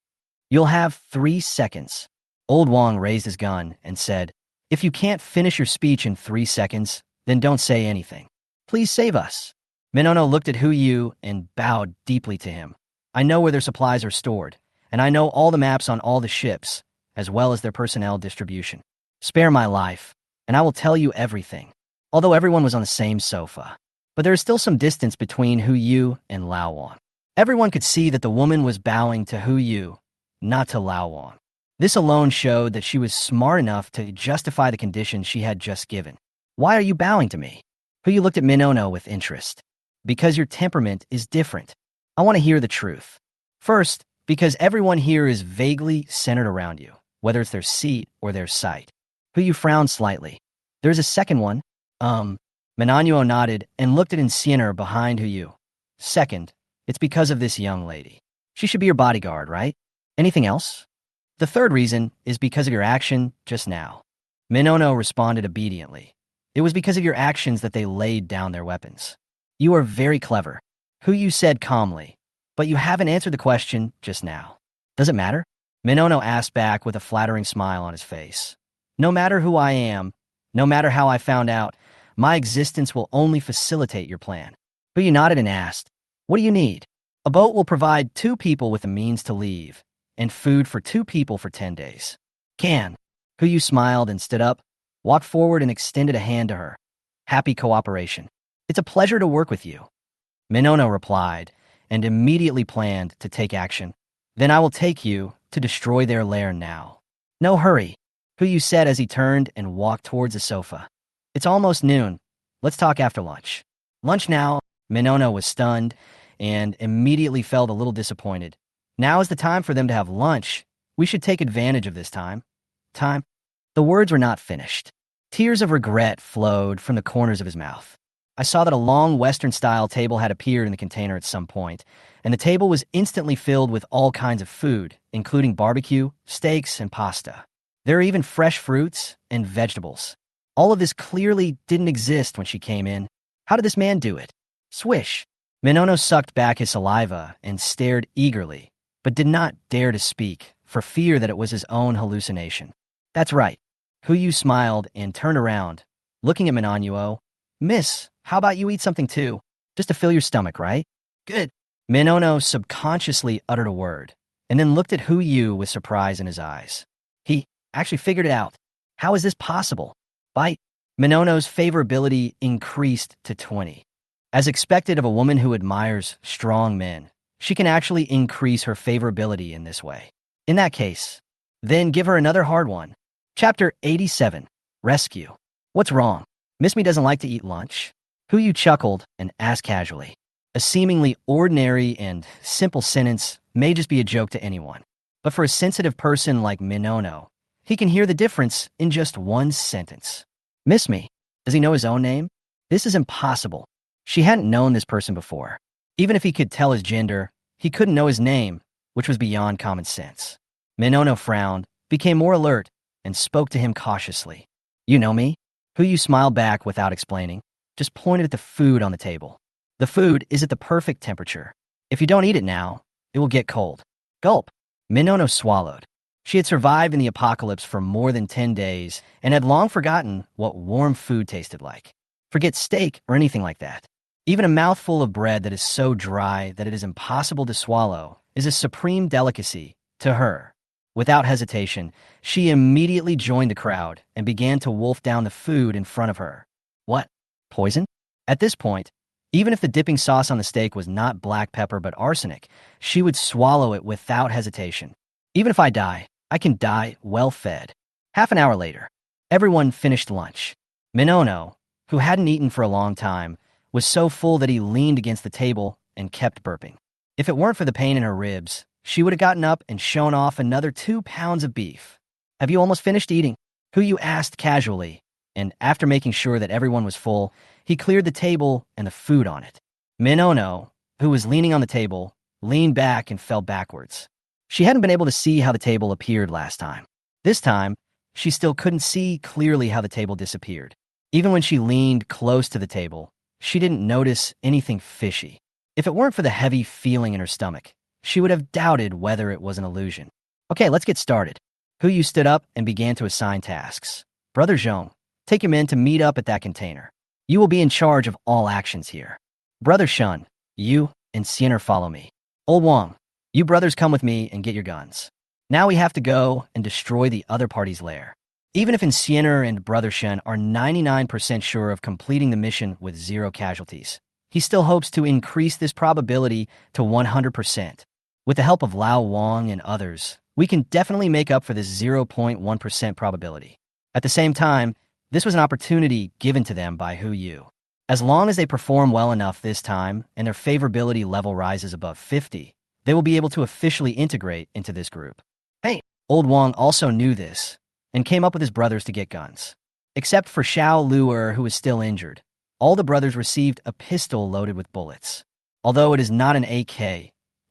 You'll have 3 seconds. Old Wang raised his gun and said, If you can't finish your speech in 3 seconds, then don't say anything. Please save us. Minono looked at Hu Yu and bowed deeply to him. I know where their supplies are stored, and I know all the maps on all the ships, as well as their personnel distribution. Spare my life, and I will tell you everything. Although everyone was on the same sofa. But there is still some distance between Hu Yu and Lao Wan. Everyone could see that the woman was bowing to Hu Yu, not to Lao Wan. This alone showed that she was smart enough to justify the conditions she had just given. Why are you bowing to me? Hu Yu looked at Minono with interest. Because your temperament is different. I want to hear the truth. First, because everyone here is vaguely centered around you, whether it's their seat or their sight. Hu Yu frowned slightly. There's a second one. Menanyo nodded and looked at Incienor behind Hu Yu. Second, it's because of this young lady. She should be your bodyguard, right? Anything else? The third reason is because of your action just now. Minono responded obediently. It was because of your actions that they laid down their weapons. You are very clever. Hu Yu said calmly, but you haven't answered the question just now. Does it matter? Minono asked back with a flattering smile on his face. No matter who I am, no matter how I found out, my existence will only facilitate your plan. Hu Yu nodded and asked, What do you need? A boat will provide 2 people with the means to leave, and food for 2 people for 10 days. Can. Hu Yu smiled and stood up, walked forward and extended a hand to her. Happy cooperation. It's a pleasure to work with you. Minono replied, and immediately planned to take action. Then I will take you to destroy their lair now. No hurry, Hu Yu said as he turned and walked towards the sofa. It's almost noon. Let's talk after lunch. Lunch now? Minono was stunned and immediately felt a little disappointed. Now is the time for them to have lunch. We should take advantage of this time. Time? The words were not finished. Tears of regret flowed from the corners of his mouth. I saw that a long Western-style table had appeared in the container at some point, and the table was instantly filled with all kinds of food, including barbecue, steaks, and pasta. There are even fresh fruits and vegetables. All of this clearly didn't exist when she came in. How did this man do it? Swish. Minono sucked back his saliva and stared eagerly, but did not dare to speak, for fear that it was his own hallucination. That's right. Hu Yu smiled and turned around, looking at Minanyuo. Miss, how about you eat something too? Just to fill your stomach, right? Good. Minono subconsciously uttered a word, and then looked at Hu Yu with surprise in his eyes. He actually figured it out. How is this possible? Bite. Minono's favorability increased to 20. As expected of a woman who admires strong men, she can actually increase her favorability in this way. In that case, then give her another hard one. Chapter 87. Rescue. What's wrong? Miss Me doesn't like to eat lunch. Yu chuckled and asked casually. A seemingly ordinary and simple sentence may just be a joke to anyone. But for a sensitive person like Minono, he can hear the difference in just one sentence. Miss Me? Does he know his own name? This is impossible. She hadn't known this person before. Even if he could tell his gender, he couldn't know his name, which was beyond common sense. Minono frowned, became more alert, and spoke to him cautiously. You know me? Yu smiled back without explaining, just pointed at the food on the table. The food is at the perfect temperature. If you don't eat it now, it will get cold. Gulp. Minono swallowed. She had survived in the apocalypse for more than 10 days and had long forgotten what warm food tasted like. Forget steak or anything like that. Even a mouthful of bread that is so dry that it is impossible to swallow is a supreme delicacy to her. Without hesitation, she immediately joined the crowd and began to wolf down the food in front of her. What? Poison? At this point, even if the dipping sauce on the steak was not black pepper but arsenic, she would swallow it without hesitation. Even if I die, I can die well-fed. Half an hour later, everyone finished lunch. Minono, who hadn't eaten for a long time, was so full that he leaned against the table and kept burping. If it weren't for the pain in her ribs, she would have gotten up and shown off another 2 pounds of beef. Have you almost finished eating? Yu asked casually, and after making sure that everyone was full, he cleared the table and the food on it. Minono, who was leaning on the table, leaned back and fell backwards. She hadn't been able to see how the table appeared last time. This time, she still couldn't see clearly how the table disappeared. Even when she leaned close to the table, she didn't notice anything fishy. If it weren't for the heavy feeling in her stomach, she would have doubted whether it was an illusion. Okay, let's get started. Yu stood up and began to assign tasks. Brother Zhong, take your men to meet up at that container. You will be in charge of all actions here. Brother Shun, you and Siener follow me. Old Wang, you brothers come with me and get your guns. Now we have to go and destroy the other party's lair. Even if Siener and Brother Shun are 99% sure of completing the mission with 0 casualties, he still hopes to increase this probability to 100%. With the help of Lao Wang and others, we can definitely make up for this 0.1% probability. At the same time, this was an opportunity given to them by Yu. As long as they perform well enough this time and their favorability level rises above 50, they will be able to officially integrate into this group. Hey, Old Wang also knew this and came up with his brothers to get guns. Except for Xiao Luer, who was still injured, all the brothers received a pistol loaded with bullets. Although it is not an AK,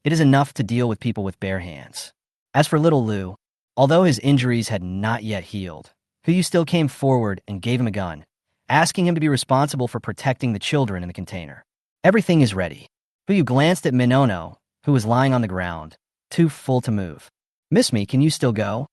it is enough to deal with people with bare hands. As for little Lu, although his injuries had not yet healed, Yu still came forward and gave him a gun, asking him to be responsible for protecting the children in the container. Everything is ready. Yu glanced at Minono, who was lying on the ground, too full to move. Miss Me, can you still go?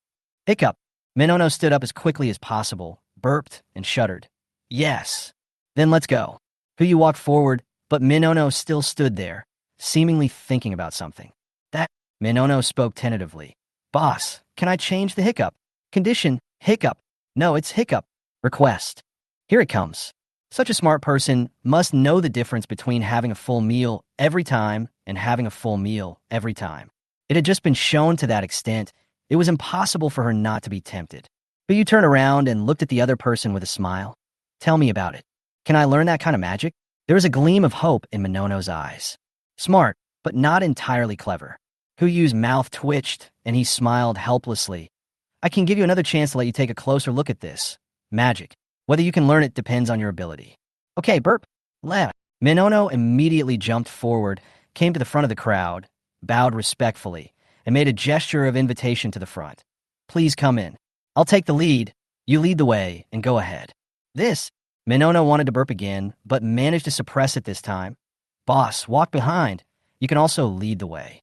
Hiccup. Minono stood up as quickly as possible, burped, and shuddered. Yes. Then let's go. Yu walked forward, but Minono still stood there, seemingly thinking about something. That Minono spoke tentatively. Boss, can I change the hiccup? Condition, hiccup. No, it's hiccup. Request. Here it comes. Such a smart person must know the difference between having a full meal every time and having a full meal every time. It had just been shown to that extent, it was impossible for her not to be tempted. But you turned around and looked at the other person with a smile. Tell me about it. Can I learn that kind of magic? There was a gleam of hope in Minono's eyes. Smart, but not entirely clever. Yu's mouth twitched, and he smiled helplessly. I can give you another chance to let you take a closer look at this. Magic. Whether you can learn it depends on your ability. Okay, burp. Left. Minono immediately jumped forward, came to the front of the crowd, bowed respectfully, and made a gesture of invitation to the front. Please come in. I'll take the lead. You lead the way, and go ahead. This. Minono wanted to burp again, but managed to suppress it this time. Boss, walk behind. You can also lead the way.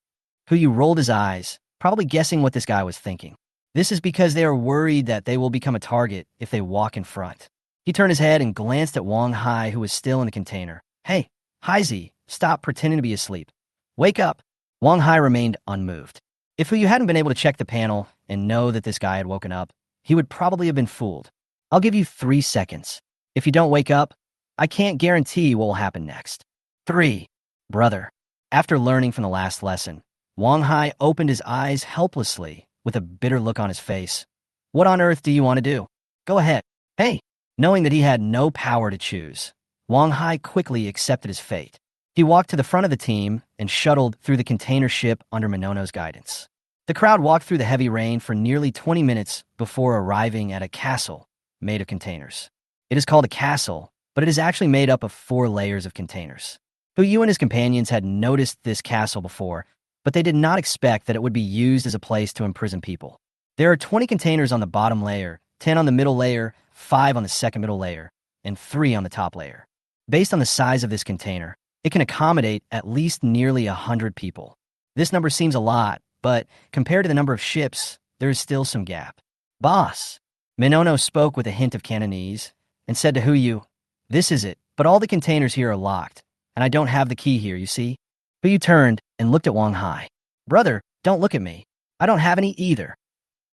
Yu rolled his eyes, probably guessing what this guy was thinking. This is because they are worried that they will become a target if they walk in front. He turned his head and glanced at Wang Hai, who was still in the container. Hey, Haizi, stop pretending to be asleep. Wake up. Wang Hai remained unmoved. If Yu hadn't been able to check the panel and know that this guy had woken up, he would probably have been fooled. I'll give you 3 seconds. If you don't wake up, I can't guarantee what will happen next. 3. Brother. After learning from the last lesson, Wang Hai opened his eyes helplessly with a bitter look on his face. What on earth do you want to do? Go ahead. Hey. Knowing that he had no power to choose, Wang Hai quickly accepted his fate. He walked to the front of the team and shuttled through the container ship under Minono's guidance. The crowd walked through the heavy rain for nearly 20 minutes before arriving at a castle made of containers. It is called a castle, but it is actually made up of 4 layers of containers. Yu and his companions had noticed this castle before, but they did not expect that it would be used as a place to imprison people. There are 20 containers on the bottom layer, 10 on the middle layer, 5 on the second middle layer, and 3 on the top layer. Based on the size of this container, it can accommodate at least nearly 100 people. This number seems a lot, but compared to the number of ships, there is still some gap. Boss, Minono spoke with a hint of Cantonese and said to Yu, "This is it, but all the containers here are locked, and I don't have the key here, you see?" Yu turned and looked at Wang Hai. "Brother, don't look at me. I don't have any either."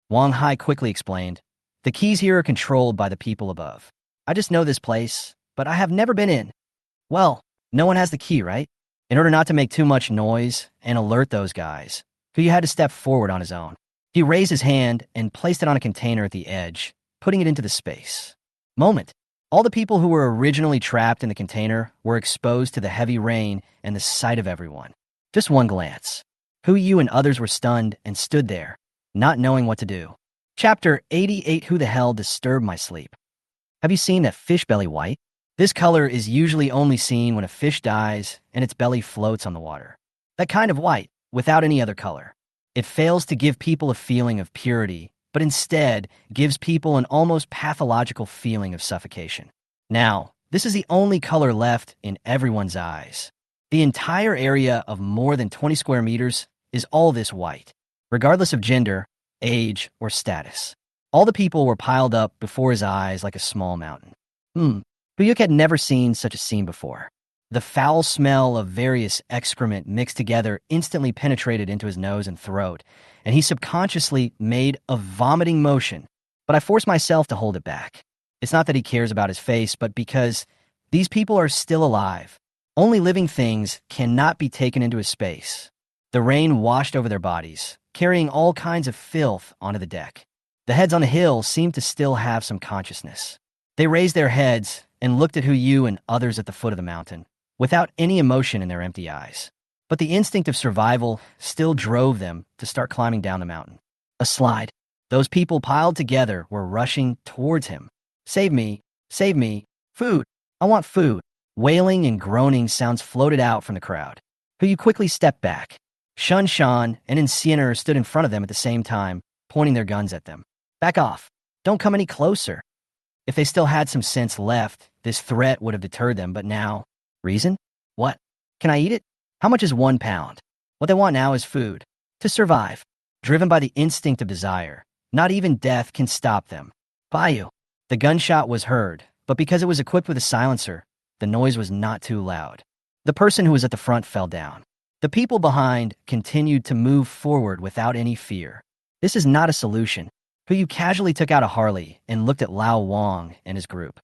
Wang Hai quickly explained, "The keys here are controlled by the people above. I just know this place, but I have never been in." "Well, no one has the key, right?" In order not to make too much noise and alert those guys, Yu had to step forward on his own. He raised his hand and placed it on a container at the edge, putting it into the space. Moment. All the people who were originally trapped in the container were exposed to the heavy rain and the sight of everyone. Just one glance. Yu and others were stunned and stood there, not knowing what to do. Chapter 88. Who the hell disturbed my sleep? Have you seen that fish belly white? This color is usually only seen when a fish dies and its belly floats on the water. That kind of white, without any other color. It fails to give people a feeling of purity, but instead gives people an almost pathological feeling of suffocation. Now, this is the only color left in everyone's eyes. The entire area of more than 20 square meters is all this white, regardless of gender, age, or status. All the people were piled up before his eyes like a small mountain. Buyuk had never seen such a scene before. The foul smell of various excrement mixed together instantly penetrated into his nose and throat, and he subconsciously made a vomiting motion, but I forced myself to hold it back. It's not that he cares about his face, but because these people are still alive. Only living things cannot be taken into his space. The rain washed over their bodies, carrying all kinds of filth onto the deck. The heads on the hill seemed to still have some consciousness. They raised their heads and looked at Yu and others at the foot of the mountain, without any emotion in their empty eyes. But the instinct of survival still drove them to start climbing down the mountain. A slide. Those people piled together were rushing towards him. "Save me! Save me! Food! I want food!" Wailing and groaning sounds floated out from the crowd. Yu quickly stepped back. Shun Shan and Insiener stood in front of them at the same time, pointing their guns at them. "Back off! Don't come any closer!" If they still had some sense left, this threat would have deterred them, but now... Reason? What? Can I eat it? How much is 1 pound? What they want now is food. To survive. Driven by the instinct of desire. Not even death can stop them. Bayu. The gunshot was heard, but because it was equipped with a silencer, the noise was not too loud. The person who was at the front fell down. The people behind continued to move forward without any fear. This is not a solution. Yu casually took out a Harley and looked at Lao Wang and his group.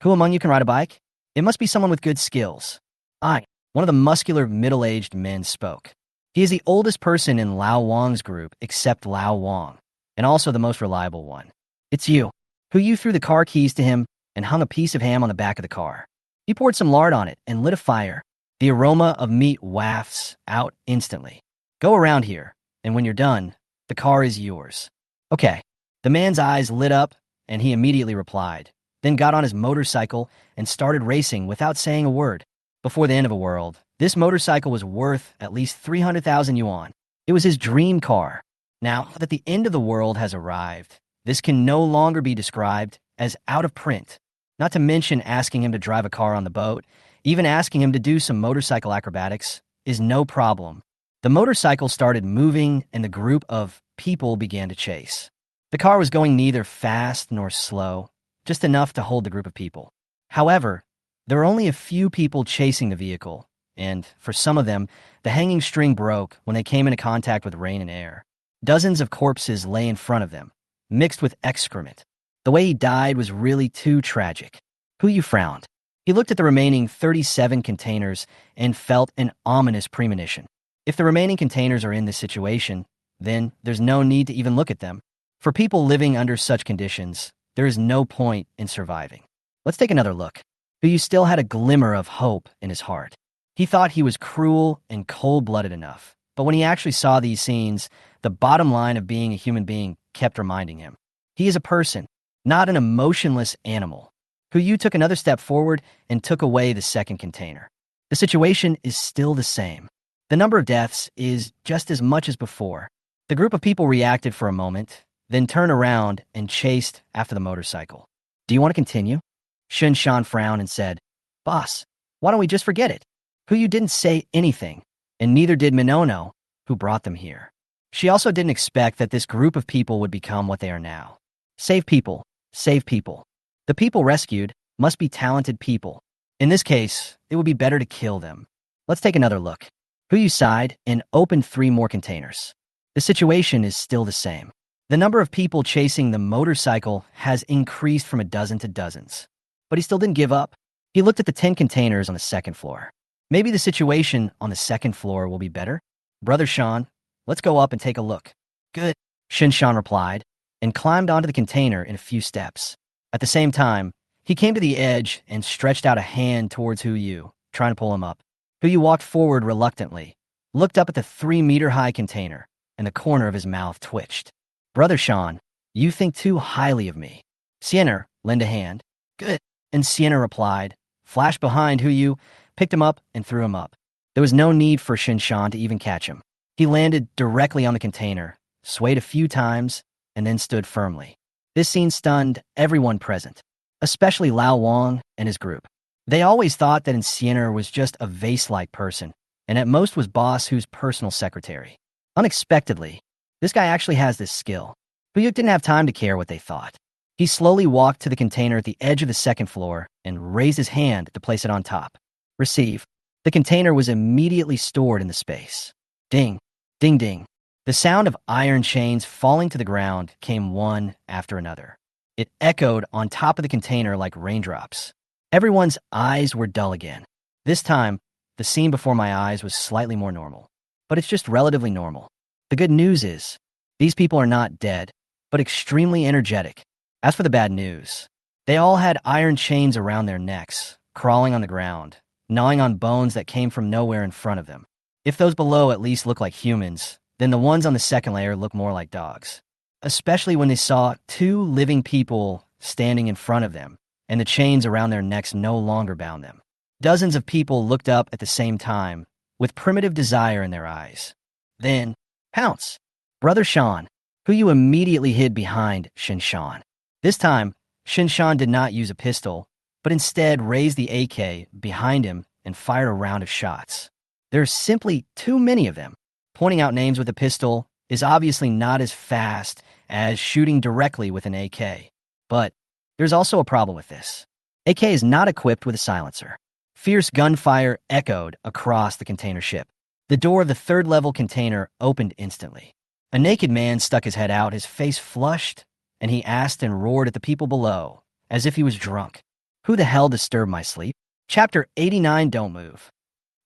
"Who among you can ride a bike? It must be someone with good skills." One of the muscular middle-aged men spoke. He is the oldest person in Lao Wang's group except Lao Wang, and also the most reliable one. "It's you." Yu threw the car keys to him and hung a piece of ham on the back of the car. He poured some lard on it and lit a fire. The aroma of meat wafts out instantly. "Go around here, and when you're done, the car is yours." "Okay." The man's eyes lit up, and he immediately replied, then got on his motorcycle and started racing without saying a word. Before the end of a world, this motorcycle was worth at least 300,000 yuan. It was his dream car. Now that the end of the world has arrived, this can no longer be described as out of print. Not to mention asking him to drive a car on the boat, even asking him to do some motorcycle acrobatics is no problem. The motorcycle started moving and the group of people began to chase. The car was going neither fast nor slow, just enough to hold the group of people. However, there were only a few people chasing the vehicle, and for some of them, the hanging string broke when they came into contact with rain and air. Dozens of corpses lay in front of them, mixed with excrement. The way he died was really too tragic. Yu frowned. He looked at the remaining 37 containers and felt an ominous premonition. If the remaining containers are in this situation, then there's no need to even look at them. For people living under such conditions, there is no point in surviving. Let's take another look. Hu still had a glimmer of hope in his heart. He thought he was cruel and cold-blooded enough, but when he actually saw these scenes, the bottom line of being a human being kept reminding him. He is a person, not an emotionless animal. Hu took another step forward and took away the second container. The situation is still the same. The number of deaths is just as much as before. The group of people reacted for a moment, then turned around and chased after the motorcycle. Do you want to continue? Shan frowned and said, Boss, why don't we just forget it? Hu didn't say anything, and neither did Minono, who brought them here. She also didn't expect that this group of people would become what they are now. Save people, save people. The people rescued must be talented people. In this case, it would be better to kill them. Let's take another look. Hu sighed and opened 3 more containers. The situation is still the same. The number of people chasing the motorcycle has increased from a dozen to dozens. But he still didn't give up. He looked at the 10 containers on the second floor. Maybe the situation on the second floor will be better? Brother Shan, let's go up and take a look. Good, Shan replied, and climbed onto the container in a few steps. At the same time, he came to the edge and stretched out a hand towards Hu, trying to pull him up. Hu walked forward reluctantly, looked up at the 3-meter-high container, and the corner of his mouth twitched. Brother Shan, you think too highly of me. Sienna, lend a hand. Good. And Sienna replied, flashed behind Hu, picked him up, and threw him up. There was no need for Shan to even catch him. He landed directly on the container, swayed a few times, and then stood firmly. This scene stunned everyone present, especially Lao Wang and his group. They always thought that Sienna was just a vase-like person, and at most was Boss Hu's personal secretary. Unexpectedly, this guy actually has this skill. Huyuk didn't have time to care what they thought. He slowly walked to the container at the edge of the second floor and raised his hand to place it on top. Receive. The container was immediately stored in the space. Ding, ding, ding. The sound of iron chains falling to the ground came one after another. It echoed on top of the container like raindrops. Everyone's eyes were dull again. This time, the scene before my eyes was slightly more normal. But it's just relatively normal. The good news is, these people are not dead, but extremely energetic. As for the bad news, they all had iron chains around their necks, crawling on the ground, gnawing on bones that came from nowhere in front of them. If those below at least look like humans, then the ones on the second layer look more like dogs. Especially when they saw 2 living people standing in front of them, and the chains around their necks no longer bound them. Dozens of people looked up at the same time, with primitive desire in their eyes. Then, pounce! Brother Shan, who immediately hid behind Shan. This time, Shan did not use a pistol, but instead raised the AK behind him and fired a round of shots. There are simply too many of them. Pointing out names with a pistol is obviously not as fast as shooting directly with an AK. But there's also a problem with this. AK is not equipped with a silencer. Fierce gunfire echoed across the container ship. The door of the 3rd-level container opened instantly. A naked man stuck his head out, his face flushed, and he asked and roared at the people below, as if he was drunk. Who the hell disturbed my sleep? Chapter 89, Don't Move.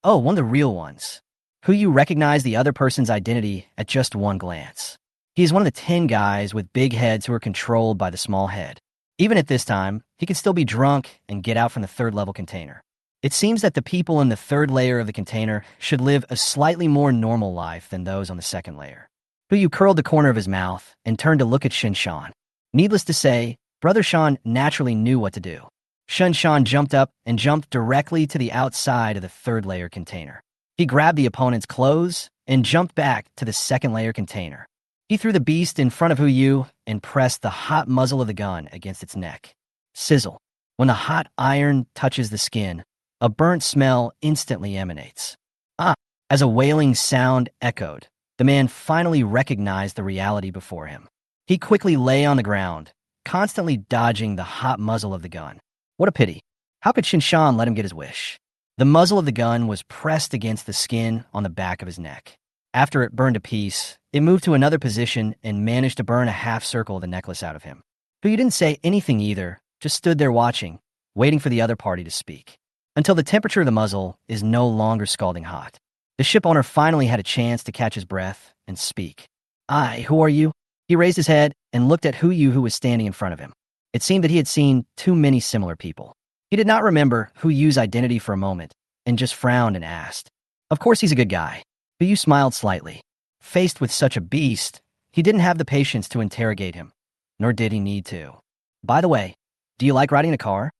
Oh, one of the real ones. Who recognized the other person's identity at just one glance. He is one of the 10 guys with big heads who are controlled by the small head. Even at this time, he could still be drunk and get out from the 3rd-level container. It seems that the people in the 3rd layer of the container should live a slightly more normal life than those on the 2nd layer. Who curled the corner of his mouth and turned to look at Shan. Needless to say, Brother Shan naturally knew what to do. Shan jumped up and jumped directly to the outside of the 3rd layer container. He grabbed the opponent's clothes and jumped back to the 2nd layer container. He threw the beast in front of Hu and pressed the hot muzzle of the gun against its neck. Sizzle. When the hot iron touches the skin, a burnt smell instantly emanates. As a wailing sound echoed, the man finally recognized the reality before him. He quickly lay on the ground, constantly dodging the hot muzzle of the gun. What a pity. How could Shan let him get his wish? The muzzle of the gun was pressed against the skin on the back of his neck. After it burned to piece, it moved to another position and managed to burn a half circle of the necklace out of him. But you didn't say anything either, just stood there watching, waiting for the other party to speak. Until the temperature of the muzzle is no longer scalding hot. The ship owner finally had a chance to catch his breath and speak. Who are you? He raised his head and looked at who was standing in front of him. It seemed that he had seen too many similar people. He did not remember Hu Yu's identity for a moment and just frowned and asked, "Of course he's a good guy." Hu Yu smiled slightly. Faced with such a beast, he didn't have the patience to interrogate him, nor did he need to. "By the way, do you like riding a car?"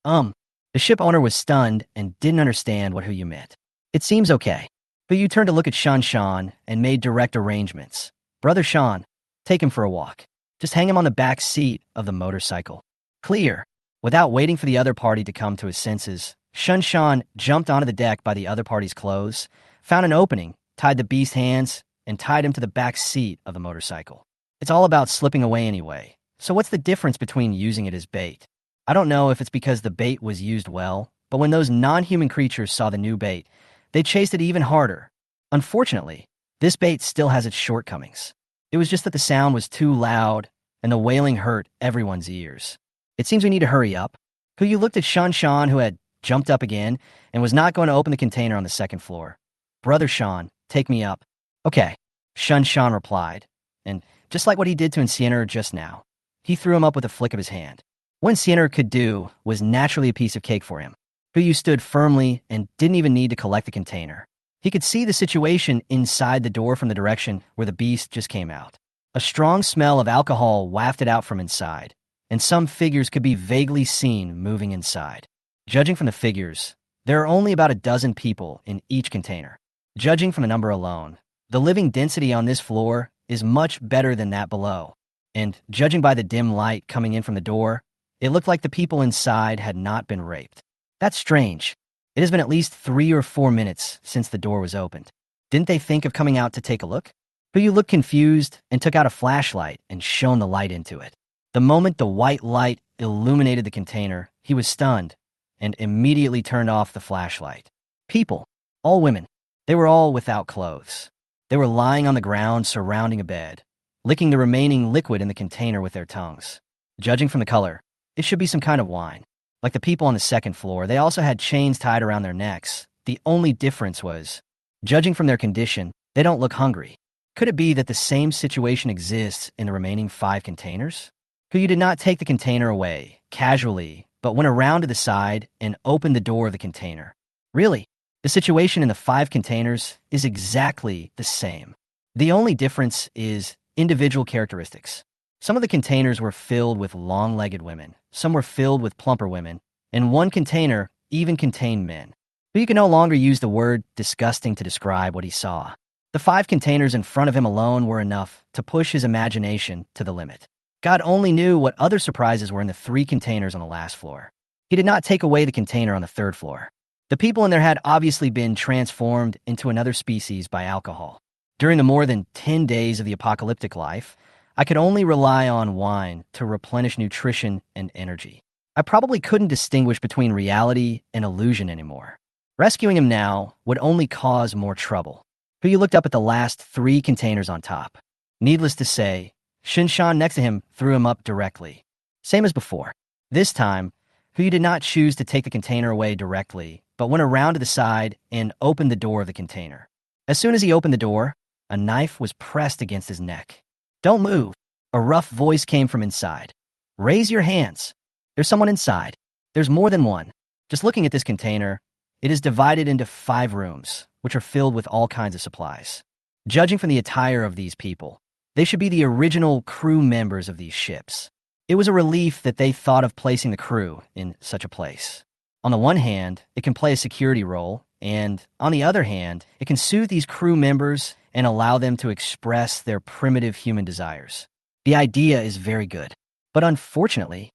The ship owner was stunned and didn't understand what Hu Yu meant. "It seems okay." Hu Yu turned to look at Shan and made direct arrangements. "Brother Shan, take him for a walk. Just hang him on the back seat of the motorcycle." "Clear." Without waiting for the other party to come to his senses, Shan jumped onto the deck by the other party's clothes, found an opening, tied the beast's hands, and tied him to the back seat of the motorcycle. It's all about slipping away anyway, so what's the difference between using it as bait? I don't know if it's because the bait was used well, but when those non-human creatures saw the new bait, they chased it even harder. Unfortunately, this bait still has its shortcomings. It was just that the sound was too loud, and the wailing hurt everyone's ears. "It seems we need to hurry up." Hu Yu looked at Shan, who had jumped up again and was not going to open the container on the second floor. "Brother Shan, take me up." "Okay," Shan replied, and just like what he did to Encianer just now, he threw him up with a flick of his hand. What Encianer could do was naturally a piece of cake for him. Hu Yu stood firmly and didn't even need to collect the container. He could see the situation inside the door from the direction where the beast just came out. A strong smell of alcohol wafted out from inside, and some figures could be vaguely seen moving inside. Judging from the figures, there are only about a dozen people in each container. Judging from the number alone, the living density on this floor is much better than that below, and judging by the dim light coming in from the door, it looked like the people inside had not been raped. That's strange. It has been at least 3 or 4 minutes since the door was opened. Didn't they think of coming out to take a look? Hu Yu looked confused and took out a flashlight and shone the light into it. The moment the white light illuminated the container, he was stunned and immediately turned off the flashlight. People, all women, they were all without clothes. They were lying on the ground surrounding a bed, licking the remaining liquid in the container with their tongues. Judging from the color, it should be some kind of wine. Like the people on the second floor, they also had chains tied around their necks. The only difference was, judging from their condition, they don't look hungry. Could it be that the same situation exists in the remaining 5 containers? Hu Yu did not take the container away, casually, but went around to the side and opened the door of the container. Really, the situation in the 5 containers is exactly the same. The only difference is individual characteristics. Some of the containers were filled with long-legged women, some were filled with plumper women, and one container even contained men. But you can no longer use the word disgusting to describe what he saw. The 5 containers in front of him alone were enough to push his imagination to the limit. God only knew what other surprises were in the 3 containers on the last floor. He did not take away the container on the 3rd floor. The people in there had obviously been transformed into another species by alcohol. During the more than 10 days of the apocalyptic life, I could only rely on wine to replenish nutrition and energy. I probably couldn't distinguish between reality and illusion anymore. Rescuing him now would only cause more trouble. Hu Yu looked up at the last 3 containers on top. Needless to say, Shan next to him threw him up directly. Same as before. This time, Hu Yu did not choose to take the container away directly, but went around to the side and opened the door of the container. As soon as he opened the door, a knife was pressed against his neck. "Don't move." A rough voice came from inside. "Raise your hands. There's someone inside. There's more than one." Just looking at this container, it is divided into 5 rooms, which are filled with all kinds of supplies. Judging from the attire of these people, they should be the original crew members of these ships. It was a relief that they thought of placing the crew in such a place. On the one hand, it can play a security role, and on the other hand, it can soothe these crew members and allow them to express their primitive human desires. The idea is very good. But unfortunately,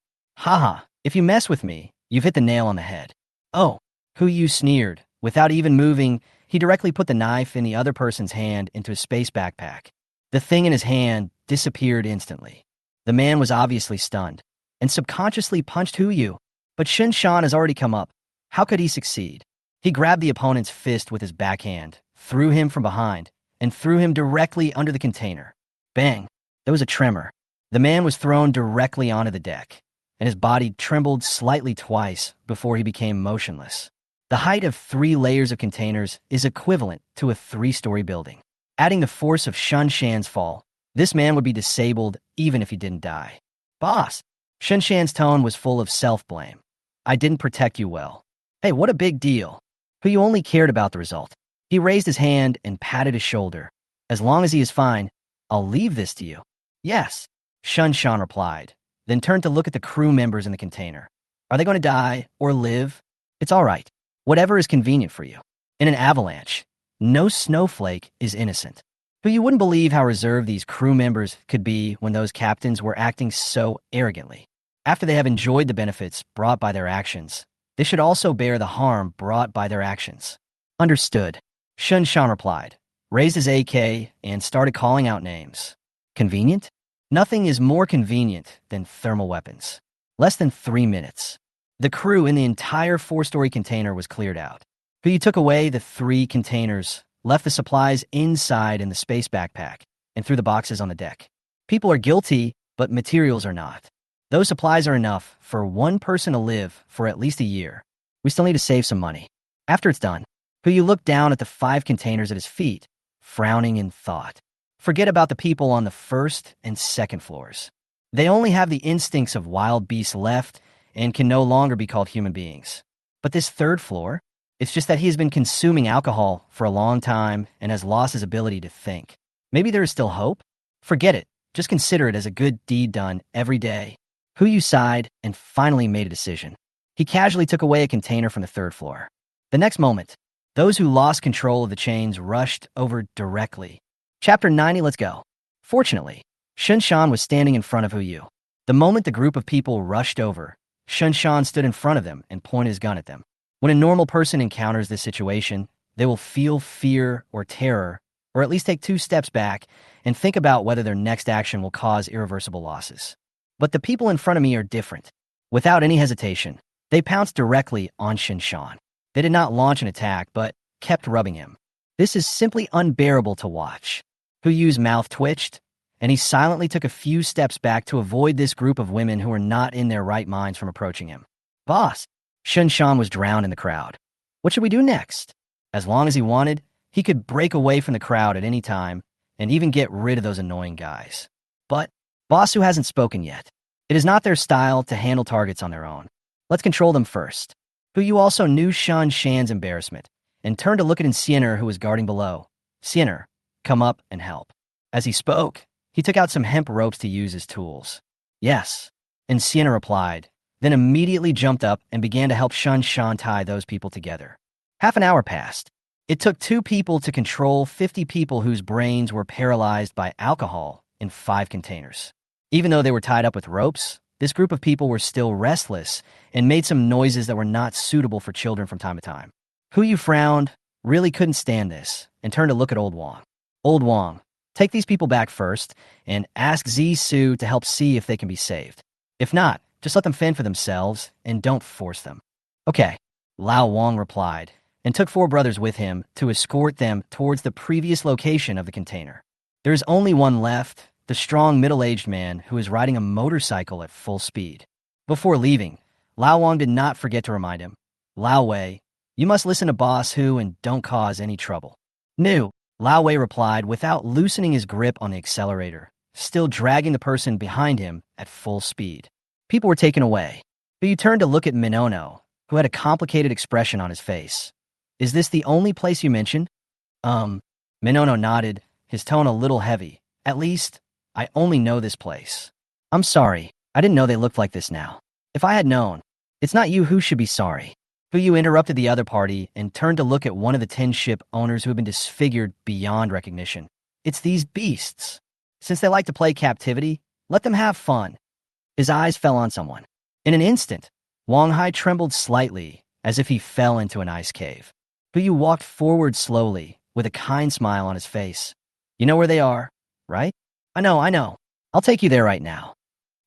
if you mess with me, you've hit the nail on the head. "Oh," Hu Yu sneered. Without even moving, he directly put the knife in the other person's hand into his space backpack. The thing in his hand disappeared instantly. The man was obviously stunned, and subconsciously punched Hu Yu. But Shan has already come up. How could he succeed? He grabbed the opponent's fist with his backhand, threw him from behind, and threw him directly under the container. Bang! There was a tremor. The man was thrown directly onto the deck, and his body trembled slightly twice before he became motionless. The height of 3 layers of containers is equivalent to a 3-story building. Adding the force of Shan's fall, this man would be disabled even if he didn't die. "Boss, Shunshan's tone was full of self-blame. I didn't protect you well. Hey, what a big deal. Who you only cared about the result. He raised his hand and patted his shoulder. As long as he is fine, I'll leave this to you. Yes, Shunshan replied, then turned to look at the crew members in the container. Are they going to die or live? It's all right. Whatever is convenient for you. In an avalanche, no snowflake is innocent. But you wouldn't believe how reserved these crew members could be when those captains were acting so arrogantly. After they have enjoyed the benefits brought by their actions, they should also bear the harm brought by their actions. Understood, Shunshan replied, raised his AK, and started calling out names. Convenient? Nothing is more convenient than thermal weapons. Less than 3 minutes. The crew in the entire 4-story container was cleared out. But you took away the 3 containers, left the supplies inside in the space backpack, and threw the boxes on the deck. People are guilty, but materials are not. Those supplies are enough for 1 person to live for at least a year. We still need to save some money. After it's done, you looked down at the 5 containers at his feet, frowning in thought. Forget about the people on the 1st and 2nd floors. They only have the instincts of wild beasts left and can no longer be called human beings. But this 3rd floor? It's just that he has been consuming alcohol for a long time and has lost his ability to think. Maybe there is still hope? Forget it. Just consider it as a good deed done every day. Yu sighed and finally made a decision. He casually took away a container from the 3rd floor. The next moment, those who lost control of the chains rushed over directly. Chapter 90, let's go. Fortunately, Shunshan was standing in front of Yu. The moment the group of people rushed over, Shunshan stood in front of them and pointed his gun at them. When a normal person encounters this situation, they will feel fear or terror, or at least take 2 steps back and think about whether their next action will cause irreversible losses. But the people in front of me are different. Without any hesitation, they pounced directly on Shunshan. They did not launch an attack, but kept rubbing him. This is simply unbearable to watch. Yu's mouth twitched, and he silently took a few steps back to avoid this group of women who were not in their right minds from approaching him. Boss! Shunshan was drowned in the crowd. What should we do next? As long as he wanted, he could break away from the crowd at any time and even get rid of those annoying guys. But Boss Hu hasn't spoken yet. It is not their style to handle targets on their own. Let's control them first. Yu also knew Shan's embarrassment and turned to look at Siener, who was guarding below. Siener, come up and help. As he spoke, he took out some hemp ropes to use as tools. Yes, and Siener replied, then immediately jumped up and began to help Shan tie those people together. Half an hour passed. It took 2 people to control 50 people whose brains were paralyzed by alcohol in 5 containers. Even though they were tied up with ropes, this group of people were still restless and made some noises that were not suitable for children from time to time. Yu frowned, really couldn't stand this, and turned to look at Old Wang. Old Wang, take these people back first and ask Su to help see if they can be saved. If not, just let them fend for themselves and don't force them. Okay, Lao Wang replied, and took 4 brothers with him to escort them towards the previous location of the container. There is only one left, the strong middle-aged man who is riding a motorcycle at full speed. Before leaving, Lao Wang did not forget to remind him, Lao Wei, you must listen to Boss Hu and don't cause any trouble. No, Lao Wei replied without loosening his grip on the accelerator, still dragging the person behind him at full speed. People were taken away, but you turned to look at Minono, who had a complicated expression on his face. Is this the only place you mentioned? Minono nodded, his tone a little heavy. At least, I only know this place. I'm sorry, I didn't know they looked like this now. If I had known, it's not you who should be sorry. Yu interrupted the other party and turned to look at one of the 10 ship owners who had been disfigured beyond recognition. It's these beasts. Since they like to play captivity, let them have fun. His eyes fell on someone. In an instant, Wang Hai trembled slightly, as if he fell into an ice cave. Yu walked forward slowly, with a kind smile on his face. You know where they are, right? I know. I'll take you there right now.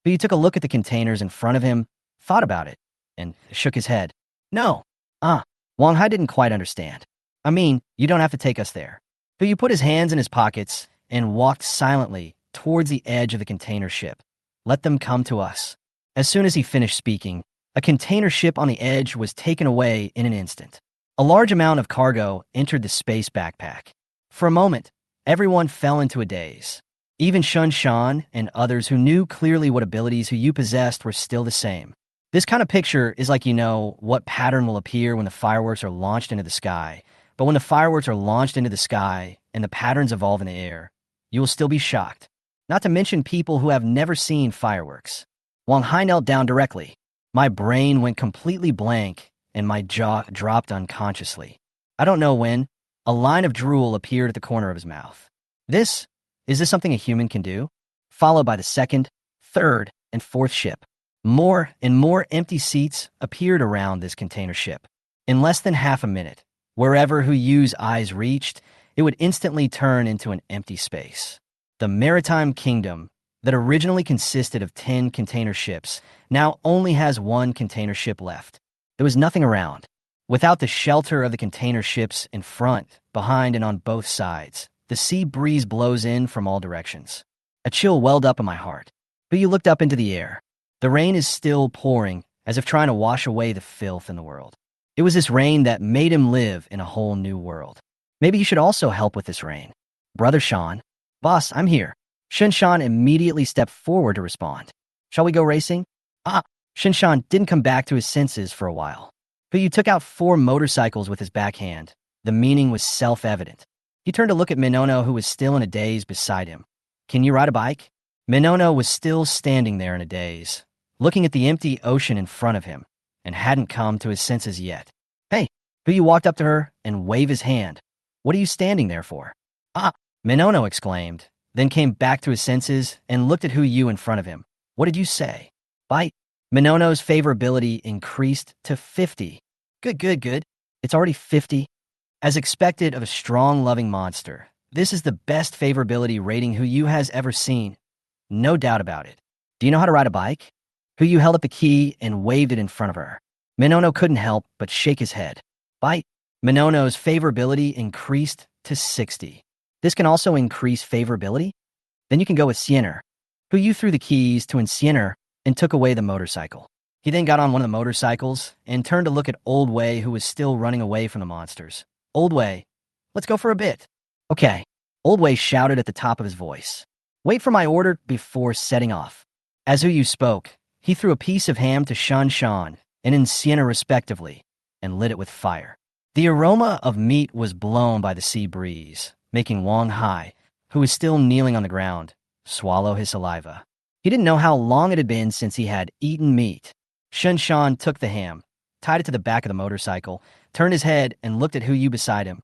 Yu took a look at the containers in front of him, thought about it, and shook his head. No. Wang Hai didn't quite understand. I mean, you don't have to take us there. Yu put his hands in his pockets and walked silently towards the edge of the container ship. Let them come to us. As soon as he finished speaking, a container ship on the edge was taken away in an instant. A large amount of cargo entered the space backpack. For a moment, everyone fell into a daze. Even Shun Shan and others who knew clearly what abilities who you possessed were still the same. This kind of picture is like what pattern will appear when the fireworks are launched into the sky. But when the fireworks are launched into the sky and the patterns evolve in the air, you will still be shocked. Not to mention people who have never seen fireworks. Wang Hai knelt down directly. My brain went completely blank and my jaw dropped unconsciously. I don't know when. A line of drool appeared at the corner of his mouth. Is this something a human can do? Followed by the second, third, and fourth ship. More and more empty seats appeared around this container ship. In less than half a minute, wherever Hu Yu's eyes reached, it would instantly turn into an empty space. The maritime kingdom, that originally consisted of 10 container ships, now only has one container ship left. There was nothing around. Without the shelter of the container ships in front, behind, and on both sides, the sea breeze blows in from all directions. A chill welled up in my heart. But you looked up into the air. The rain is still pouring, as if trying to wash away the filth in the world. It was this rain that made him live in a whole new world. Maybe you should also help with this rain. Brother Sean. Boss, I'm here. Shin Shan immediately stepped forward to respond. Shall we go racing? Shin Shan didn't come back to his senses for a while. But you took out 4 motorcycles with his backhand. The meaning was self-evident. He turned to look at Minono, who was still in a daze beside him. Can you ride a bike? Minono was still standing there in a daze, looking at the empty ocean in front of him, and hadn't come to his senses yet. Hey, Yu walked up to her and waved his hand. What are you standing there for? Minono exclaimed, then came back to his senses and looked at Yu in front of him. What did you say? Bite. Minono's favorability increased to 50. Good. It's already 50. As expected of a strong, loving monster, this is the best favorability rating Yu has ever seen. No doubt about it. Do you know how to ride a bike? Yu held up the key and waved it in front of her. Minono couldn't help but shake his head. Bite. Minono's favorability increased to 60. This can also increase favorability? Then you can go with Sienner. Yu threw the keys to Sienner and took away the motorcycle. He then got on one of the motorcycles and turned to look at Old Wei, who was still running away from the monsters. Old Wei, let's go for a bit. Okay. Old Wei shouted at the top of his voice. Wait for my order before setting off. As Yu spoke, he threw a piece of ham to Shan Shan and Sienna respectively, and lit it with fire. The aroma of meat was blown by the sea breeze, making Wang Hai, who was still kneeling on the ground, swallow his saliva. He didn't know how long it had been since he had eaten meat. Shan Shan took the ham, tied it to the back of the motorcycle, turned his head and looked at Yu beside him.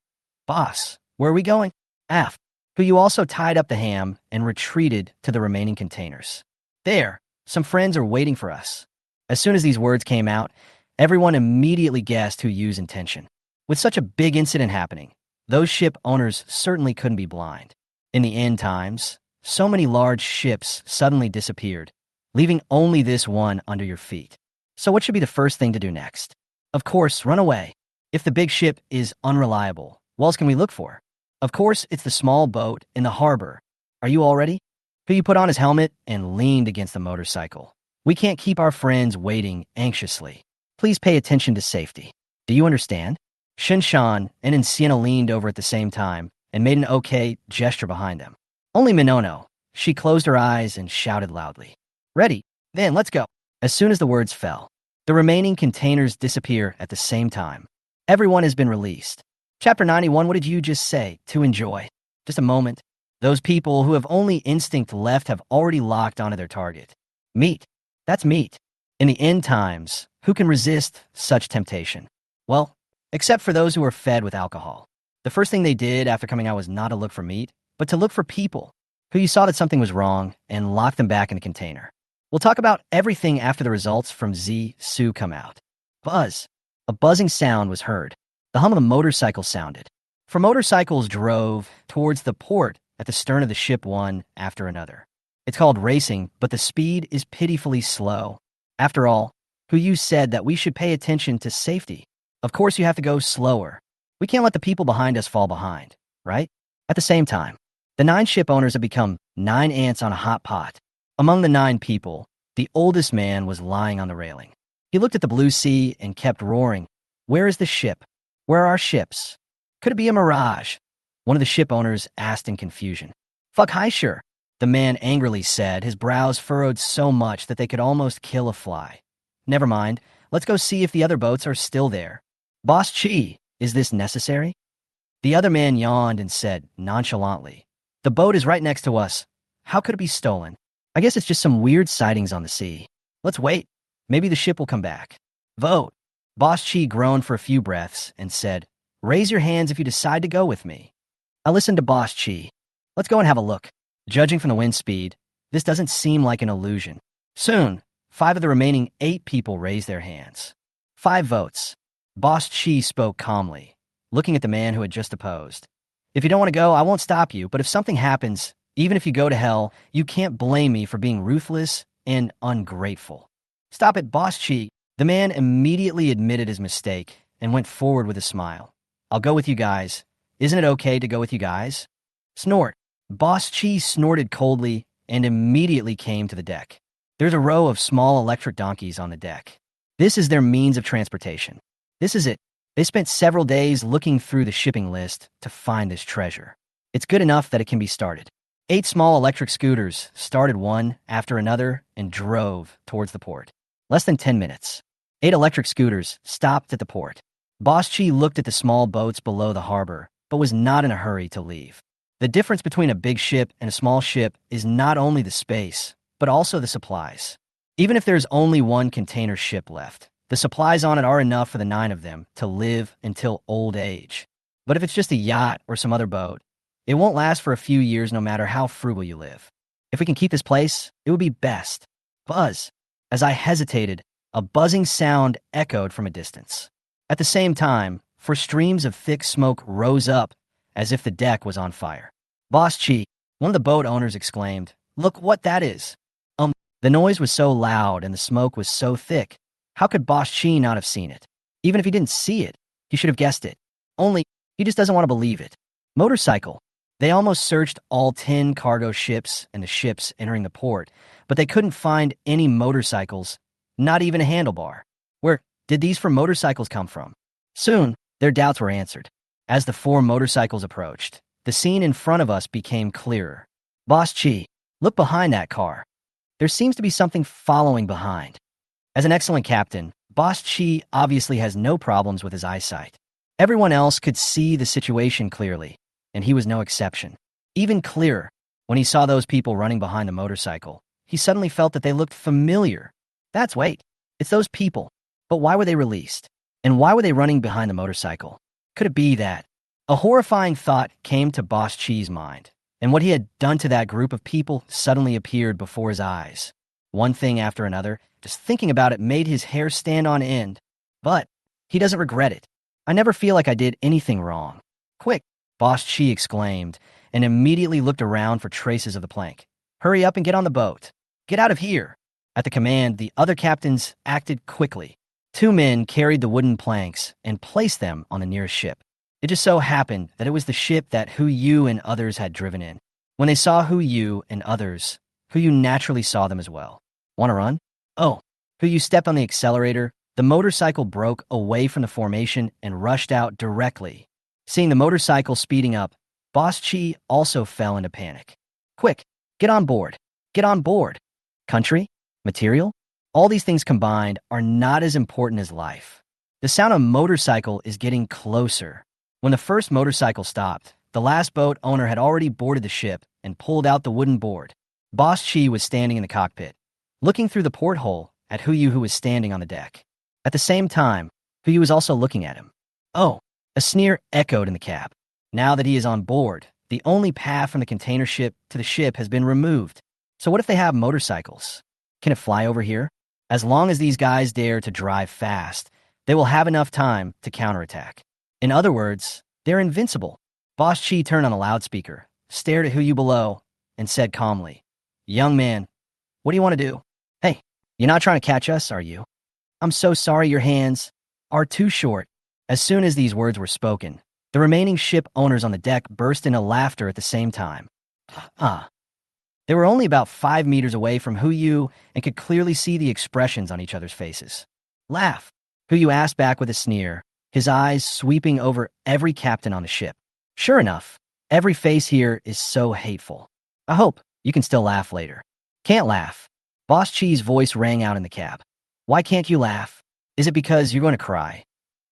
Boss, where are we going? Aft. Yu also tied up the ham and retreated to the remaining containers. There, some friends are waiting for us. As soon as these words came out, everyone immediately guessed Yu's intention. With such a big incident happening, those ship owners certainly couldn't be blind. In the end times, so many large ships suddenly disappeared, leaving only this one under your feet. So what should be the first thing to do next? Of course, run away. If the big ship is unreliable, what else can we look for? Of course, it's the small boat in the harbor. Are you all ready? Yu put on his helmet and leaned against the motorcycle. We can't keep our friends waiting anxiously. Please pay attention to safety. Do you understand? Shin Shan and Sienna leaned over at the same time and made an okay gesture behind them. Only Minono. She closed her eyes and shouted loudly. Ready? Then let's go. As soon as the words fell, the remaining containers disappear at the same time. Everyone has been released. Chapter 91, what did you just say? To enjoy. Just a moment. Those people who have only instinct left have already locked onto their target. Meat. That's meat. In the end times, who can resist such temptation? Well, except for those who were fed with alcohol. The first thing they did after coming out was not to look for meat, but to look for people. Yu saw that something was wrong and locked them back in the container. We'll talk about everything after the results from Su come out. Buzz. A buzzing sound was heard. The hum of a motorcycle sounded. For motorcycles drove towards the port at the stern of the ship one after another. It's called racing, but the speed is pitifully slow. After all, Yu said that we should pay attention to safety. Of course you have to go slower. We can't let the people behind us fall behind, right? At the same time, the 9 ship owners have become 9 ants on a hot pot. Among the 9 people, the oldest man was lying on the railing. He looked at the blue sea and kept roaring. Where is the ship? Where are our ships? Could it be a mirage? One of the ship owners asked in confusion. Fuck hi, sure. the man angrily said, his brows furrowed so much that they could almost kill a fly. Never mind. Let's go see if the other boats are still there. Boss Chi, is this necessary? The other man yawned and said, nonchalantly, the boat is right next to us. How could it be stolen? I guess it's just some weird sightings on the sea. Let's wait. Maybe the ship will come back. Vote. Boss Chi groaned for a few breaths and said, raise your hands if you decide to go with me. I listened to Boss Chi. Let's go and have a look. Judging from the wind speed, this doesn't seem like an illusion. Soon, 5 of the remaining 8 people raised their hands. 5 votes. Boss Chi spoke calmly, looking at the man who had just opposed. If you don't want to go, I won't stop you, but if something happens, even if you go to hell, you can't blame me for being ruthless and ungrateful. Stop it, Boss Chi. The man immediately admitted his mistake and went forward with a smile. I'll go with you guys. Isn't it okay to go with you guys? Snort. Boss Chi snorted coldly and immediately came to the deck. There's a row of small electric donkeys on the deck. This is their means of transportation. This is it. They spent several days looking through the shipping list to find this treasure. It's good enough that it can be started. 8 small electric scooters started one after another and drove towards the port. Less than 10 minutes. 8 electric scooters stopped at the port. Boss Chi looked at the small boats below the harbor, but was not in a hurry to leave. The difference between a big ship and a small ship is not only the space, but also the supplies. Even if there's only one container ship left, the supplies on it are enough for the 9 of them to live until old age. But if it's just a yacht or some other boat, it won't last for a few years no matter how frugal you live. If we can keep this place, it would be best. Buzz. As I hesitated, a buzzing sound echoed from a distance. At the same time, 4 streams of thick smoke rose up as if the deck was on fire. Boss Chi, one of the boat owners exclaimed, look what that is. The noise was so loud and the smoke was so thick. How could Boss Chi not have seen it? Even if he didn't see it, he should have guessed it. Only, he just doesn't want to believe it. Motorcycle. They almost searched all 10 cargo ships and the ships entering the port, but they couldn't find any motorcycles, not even a handlebar. Where did these 4 motorcycles come from? Soon, their doubts were answered. As the 4 motorcycles approached, the scene in front of us became clearer. Boss Chi, look behind that car. There seems to be something following behind. As an excellent captain, Boss Chi obviously has no problems with his eyesight. Everyone else could see the situation clearly, and he was no exception. Even clearer, when he saw those people running behind the motorcycle, he suddenly felt that they looked familiar. Wait, it's those people. But why were they released? And why were they running behind the motorcycle? Could it be that? A horrifying thought came to Boss Chi's mind, and what he had done to that group of people suddenly appeared before his eyes. One thing after another, just thinking about it made his hair stand on end. But he doesn't regret it. I never feel like I did anything wrong. Quick, Boss Chi exclaimed, and immediately looked around for traces of the plank. Hurry up and get on the boat. Get out of here. At the command, the other captains acted quickly. 2 men carried the wooden planks and placed them on the nearest ship. It just so happened that it was the ship that Hu Yu and others had driven in. When they saw Hu Yu and others, Hu Yu naturally saw them as well. Want to run? Oh, Hu Yu stepped on the accelerator. The motorcycle broke away from the formation and rushed out directly. Seeing the motorcycle speeding up, Boss Chi also fell into panic. Quick, get on board. Get on board. Country? Material? All these things combined are not as important as life. The sound of motorcycle is getting closer. When the first motorcycle stopped, the last boat owner had already boarded the ship and pulled out the wooden board. Boss Chi was standing in the cockpit, looking through the porthole at Hu Yu, who was standing on the deck. At the same time, Hu Yu was also looking at him. Oh, a sneer echoed in the cab. Now that he is on board, the only path from the container ship to the ship has been removed. So what if they have motorcycles? Can it fly over here? As long as these guys dare to drive fast, they will have enough time to counterattack. In other words, they're invincible. Boss Chi turned on a loudspeaker, stared at Hu Yu below, and said calmly, Young man, what do you want to do? Hey, you're not trying to catch us, are you? I'm so sorry your hands are too short. As soon as these words were spoken, the remaining ship owners on the deck burst into laughter at the same time. They were only about 5 meters away from Hu Yu and could clearly see the expressions on each other's faces. Laugh, Hu Yu asked back with a sneer, his eyes sweeping over every captain on the ship. Sure enough, every face here is so hateful. I hope You can still laugh later. Can't laugh. Boss Chi's voice rang out in the cab. Why can't you laugh? Is it because you're going to cry?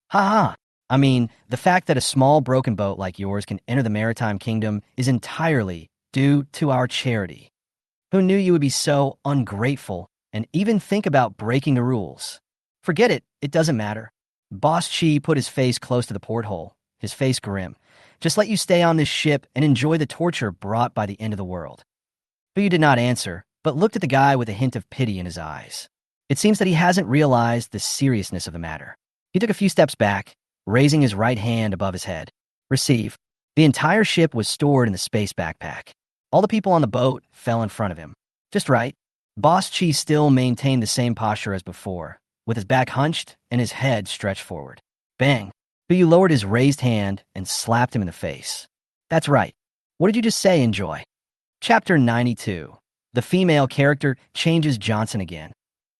Ha ha. I mean, the fact that a small broken boat like yours can enter the maritime kingdom is entirely due to our charity. Who knew you would be so ungrateful and even think about breaking the rules? Forget it, it doesn't matter. Boss Chi put his face close to the porthole, his face grim. Just let you stay on this ship and enjoy the torture brought by the end of the world. Fu did not answer, but looked at the guy with a hint of pity in his eyes. It seems that he hasn't realized the seriousness of the matter. He took a few steps back, raising his right hand above his head. Receive. The entire ship was stored in the space backpack. All the people on the boat fell in front of him. Just right. Boss Chi still maintained the same posture as before, with his back hunched and his head stretched forward. Bang. Fu lowered his raised hand and slapped him in the face. That's right. What did you just say, Enjoy? Chapter 92. The female character changes Johnson again.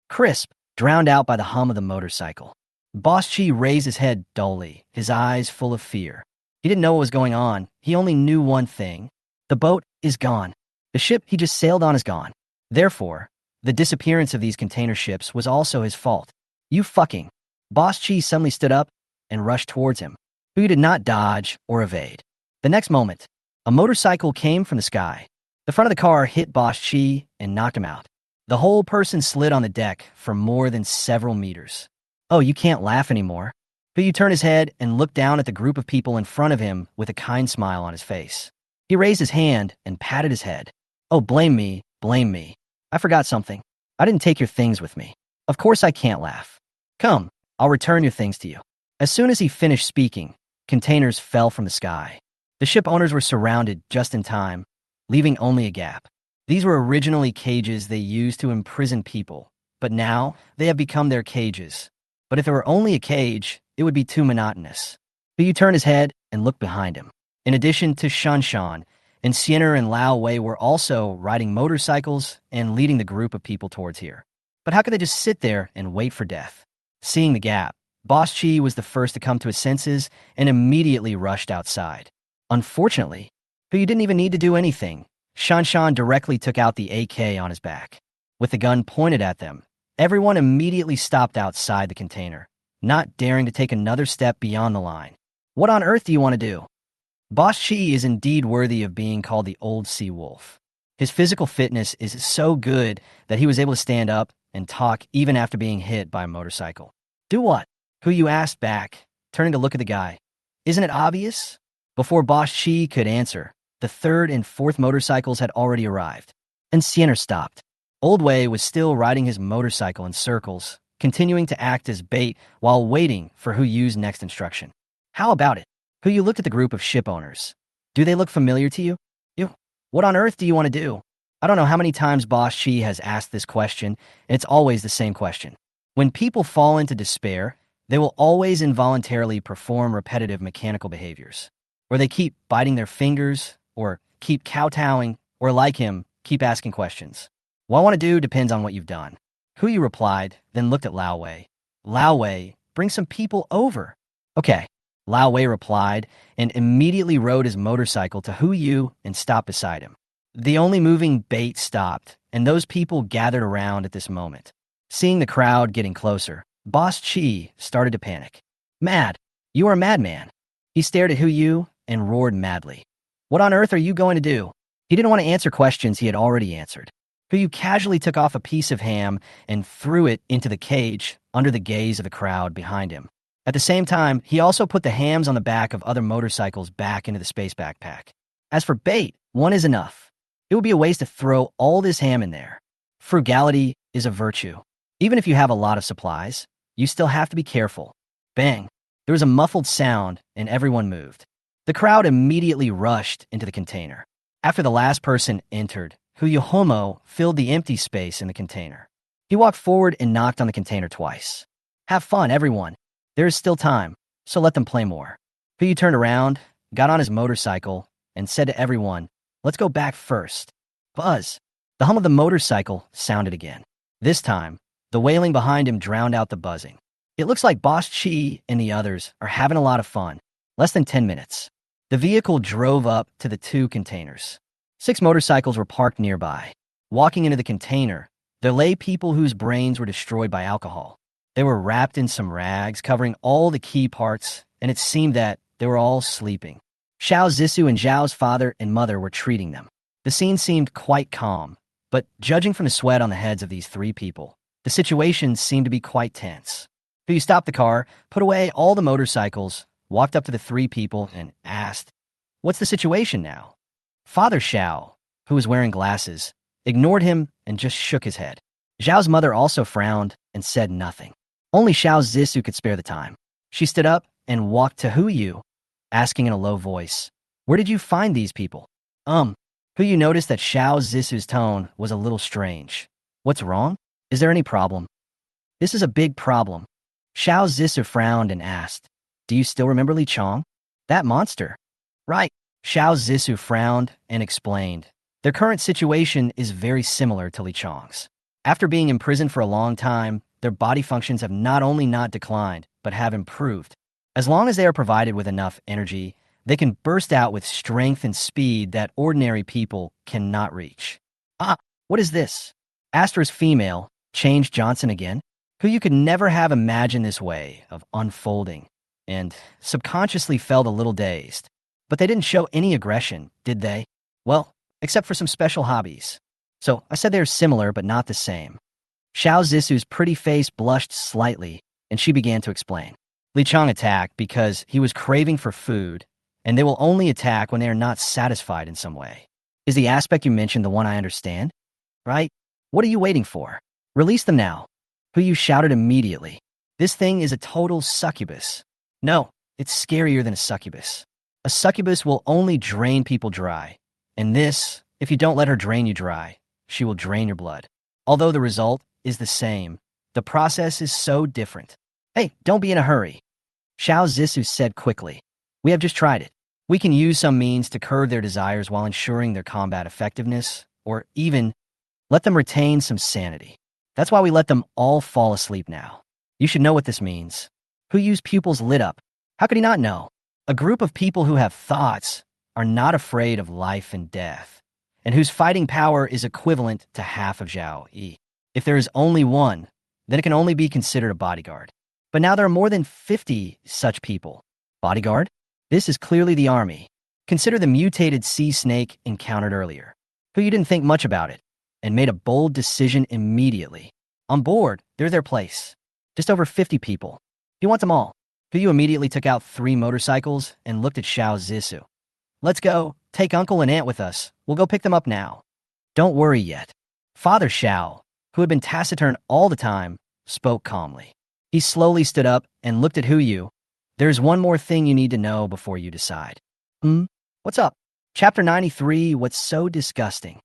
Crisp, drowned out by the hum of the motorcycle. Boss Chi raised his head dully, his eyes full of fear. He didn't know what was going on. He only knew one thing. The boat is gone. The ship he just sailed on is gone. Therefore, the disappearance of these container ships was also his fault. You fucking. Boss Chi suddenly stood up and rushed towards him. Fu did not dodge or evade. The next moment, a motorcycle came from the sky. The front of the car hit Boss Chi and knocked him out. The whole person slid on the deck for more than several meters. Oh, you can't laugh anymore. Fu turned his head and looked down at the group of people in front of him with a kind smile on his face. He raised his hand and patted his head. Oh, blame me, blame me. I forgot something. I didn't take your things with me. Of course I can't laugh. Come, I'll return your things to you. As soon as he finished speaking, containers fell from the sky. The ship owners were surrounded just in time, leaving only a gap. These were originally cages they used to imprison people, but now they have become their cages. But if it were only a cage, it would be too monotonous. Fu turned his head and looked behind him. In addition to Shanshan, and Sienna and Lao Wei were also riding motorcycles and leading the group of people towards here. But how could they just sit there and wait for death? Seeing the gap, Boss Chi was the first to come to his senses and immediately rushed outside. Unfortunately, Fu didn't even need to do anything. Shanshan directly took out the AK on his back. With the gun pointed at them, everyone immediately stopped outside the container, not daring to take another step beyond the line. What on earth do you want to do? Boss Chi is indeed worthy of being called the Old Sea Wolf. His physical fitness is so good that he was able to stand up and talk even after being hit by a motorcycle. Do what? Who you asked back, turning to look at the guy. Isn't it obvious? Before Boss Chi could answer, the third and fourth motorcycles had already arrived, and Sienna stopped. Old Wei was still riding his motorcycle in circles, continuing to act as bait while waiting for Hu Yu's next instruction. How about it? Hu Yu looked at the group of ship owners. Do they look familiar to you? What on earth do you want to do? I don't know how many times Boss Chi has asked this question, and it's always the same question. When people fall into despair, they will always involuntarily perform repetitive mechanical behaviors. Or they keep biting their fingers, or keep kowtowing, or like him, keep asking questions. What I want to do depends on what you've done. Hu Yu replied, then looked at Lao Wei. Lao Wei, bring some people over. Okay. Lao Wei replied, and immediately rode his motorcycle to Hu Yu and stopped beside him. The only moving bait stopped, and those people gathered around at this moment. Seeing the crowd getting closer, Boss Chi started to panic. Mad! You are a madman! He stared at Hu Yu and roared madly. What on earth are you going to do? He didn't want to answer questions he had already answered. Hu Yu casually took off a piece of ham and threw it into the cage under the gaze of the crowd behind him. At the same time, he also put the hams on the back of other motorcycles back into the space backpack. As for bait, one is enough. It would be a waste to throw all this ham in there. Frugality is a virtue. Even if you have a lot of supplies, you still have to be careful. Bang! There was a muffled sound, and everyone moved. The crowd immediately rushed into the container. After the last person entered, Huyohomo filled the empty space in the container. He walked forward and knocked on the container twice. Have fun, everyone. There is still time, so let them play more. Hu turned around, got on his motorcycle, and said to everyone, let's go back first. Buzz. The hum of the motorcycle sounded again. This time, the wailing behind him drowned out the buzzing. It looks like Boss Chi and the others are having a lot of fun. Less than 10 minutes. The vehicle drove up to the two containers. 6 motorcycles were parked nearby. Walking into the container, there lay people whose brains were destroyed by alcohol. They were wrapped in some rags, covering all the key parts, and it seemed that they were all sleeping. Xiao Zissou and Zhao's father and mother were treating them. The scene seemed quite calm, but judging from the sweat on the heads of these 3 people, the situation seemed to be quite tense. So you stopped the car, put away all the motorcycles, walked up to the 3 people, and asked, "What's the situation now?" Father Xiao, who was wearing glasses, ignored him and just shook his head. Zhao's mother also frowned and said nothing. Only Xiao Zissou could spare the time. She stood up and walked to Hu Yu, asking in a low voice, "Where did you find these people?" Hu Yu noticed that Xiao Zissou's tone was a little strange. "What's wrong? Is there any problem?" "This is a big problem." Xiao Zissou frowned and asked, "Do you still remember Li Chong? That monster?" "Right." Xiao Zissou frowned and explained, "Their current situation is very similar to Li Chong's. After being imprisoned for a long time, their body functions have not only not declined, but have improved. As long as they are provided with enough energy, they can burst out with strength and speed that ordinary people cannot reach." "Ah, what is this?" Astra's female, changed Johnson again, who you could never have imagined this way of unfolding, and subconsciously felt a little dazed. But they didn't show any aggression, did they? Well, except for some special hobbies. So I said they're similar, but not the same. Xiao Zissou's pretty face blushed slightly, and she began to explain. Li Chong attacked because he was craving for food, and they will only attack when they are not satisfied in some way. Is the aspect you mentioned the one I understand? Right? What are you waiting for? Release them now. Hu Yu shouted immediately. This thing is a total succubus. No, it's scarier than a succubus. A succubus will only drain people dry. And this, if you don't let her drain you dry, she will drain your blood. Although the result is the same, the process is so different. Hey, don't be in a hurry. Xiao Zissou said quickly. We have just tried it. We can use some means to curb their desires while ensuring their combat effectiveness, or even let them retain some sanity. That's why we let them all fall asleep now. You should know what this means. Hu Yu's pupils lit up. How could he not know? A group of people who have thoughts are not afraid of life and death, and whose fighting power is equivalent to half of Zhao Yi. If there is only one, then it can only be considered a bodyguard. But now there are more than 50 such people. Bodyguard? This is clearly the army. Consider the mutated sea snake encountered earlier. Hu Yu didn't think much about it, and made a bold decision immediately. On board, they're their place. Just over 50 people. He wants them all. Hu Yu immediately took out 3 motorcycles and looked at Xiao Zissou. Let's go. Take Uncle and Aunt with us. We'll go pick them up now. Don't worry yet. Father Xiao, who had been taciturn all the time, spoke calmly. He slowly stood up and looked at Hu Yu. There's one more thing you need to know before you decide. What's up? Chapter 93, What's So Disgusting?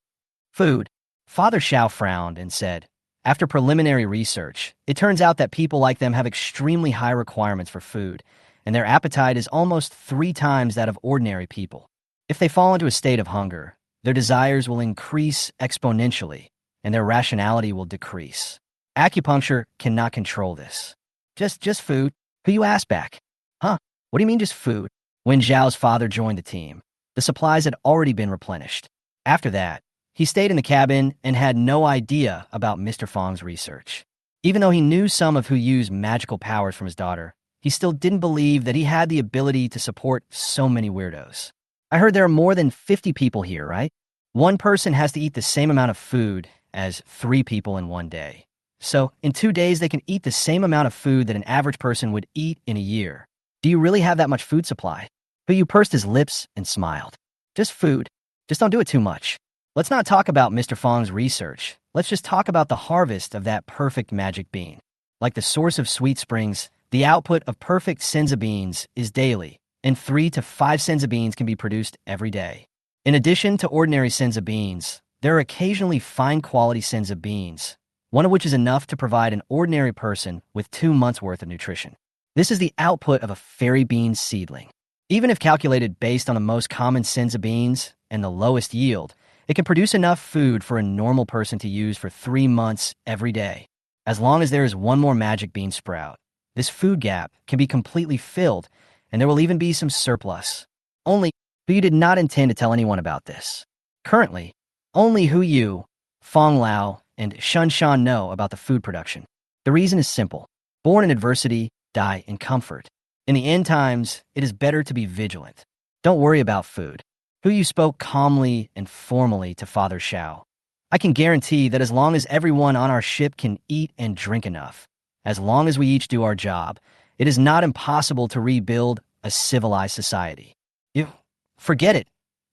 Food. Father Xiao frowned and said, after preliminary research, it turns out that people like them have extremely high requirements for food, and their appetite is almost 3 times that of ordinary people. If they fall into a state of hunger, their desires will increase exponentially, and their rationality will decrease. Acupuncture cannot control this. Just food? Who you asked back? Huh? What do you mean just food? When Zhao's father joined the team, the supplies had already been replenished. After that, he stayed in the cabin and had no idea about Mr. Fong's research. Even though he knew some of Hu Yu's magical powers from his daughter, he still didn't believe that he had the ability to support so many weirdos. I heard there are more than 50 people here, right? One person has to eat the same amount of food as 3 people in one day. So, in 2 days, they can eat the same amount of food that an average person would eat in a year. Do you really have that much food supply? Hu Yu pursed his lips and smiled. Just food. Just don't do it too much. Let's not talk about Mr. Fong's research. Let's just talk about the harvest of that perfect magic bean. Like the source of sweet springs, the output of perfect senza beans is daily, and 3 to 5 senza beans can be produced every day. In addition to ordinary senza beans, there are occasionally fine-quality senza beans, one of which is enough to provide an ordinary person with 2 months' worth of nutrition. This is the output of a fairy bean seedling. Even if calculated based on the most common senza beans and the lowest yield, it can produce enough food for a normal person to use for 3 months every day. As long as there is one more magic bean sprout, this food gap can be completely filled, and there will even be some surplus. Only, you did not intend to tell anyone about this. Currently, only Hu Yu, Fong Lao, and Shun Shan know about the food production. The reason is simple. Born in adversity, die in comfort. In the end times, it is better to be vigilant. Don't worry about food. Hu Yu spoke calmly and formally to Father Shao. I can guarantee that as long as everyone on our ship can eat and drink enough, as long as we each do our job, it is not impossible to rebuild a civilized society. Forget it.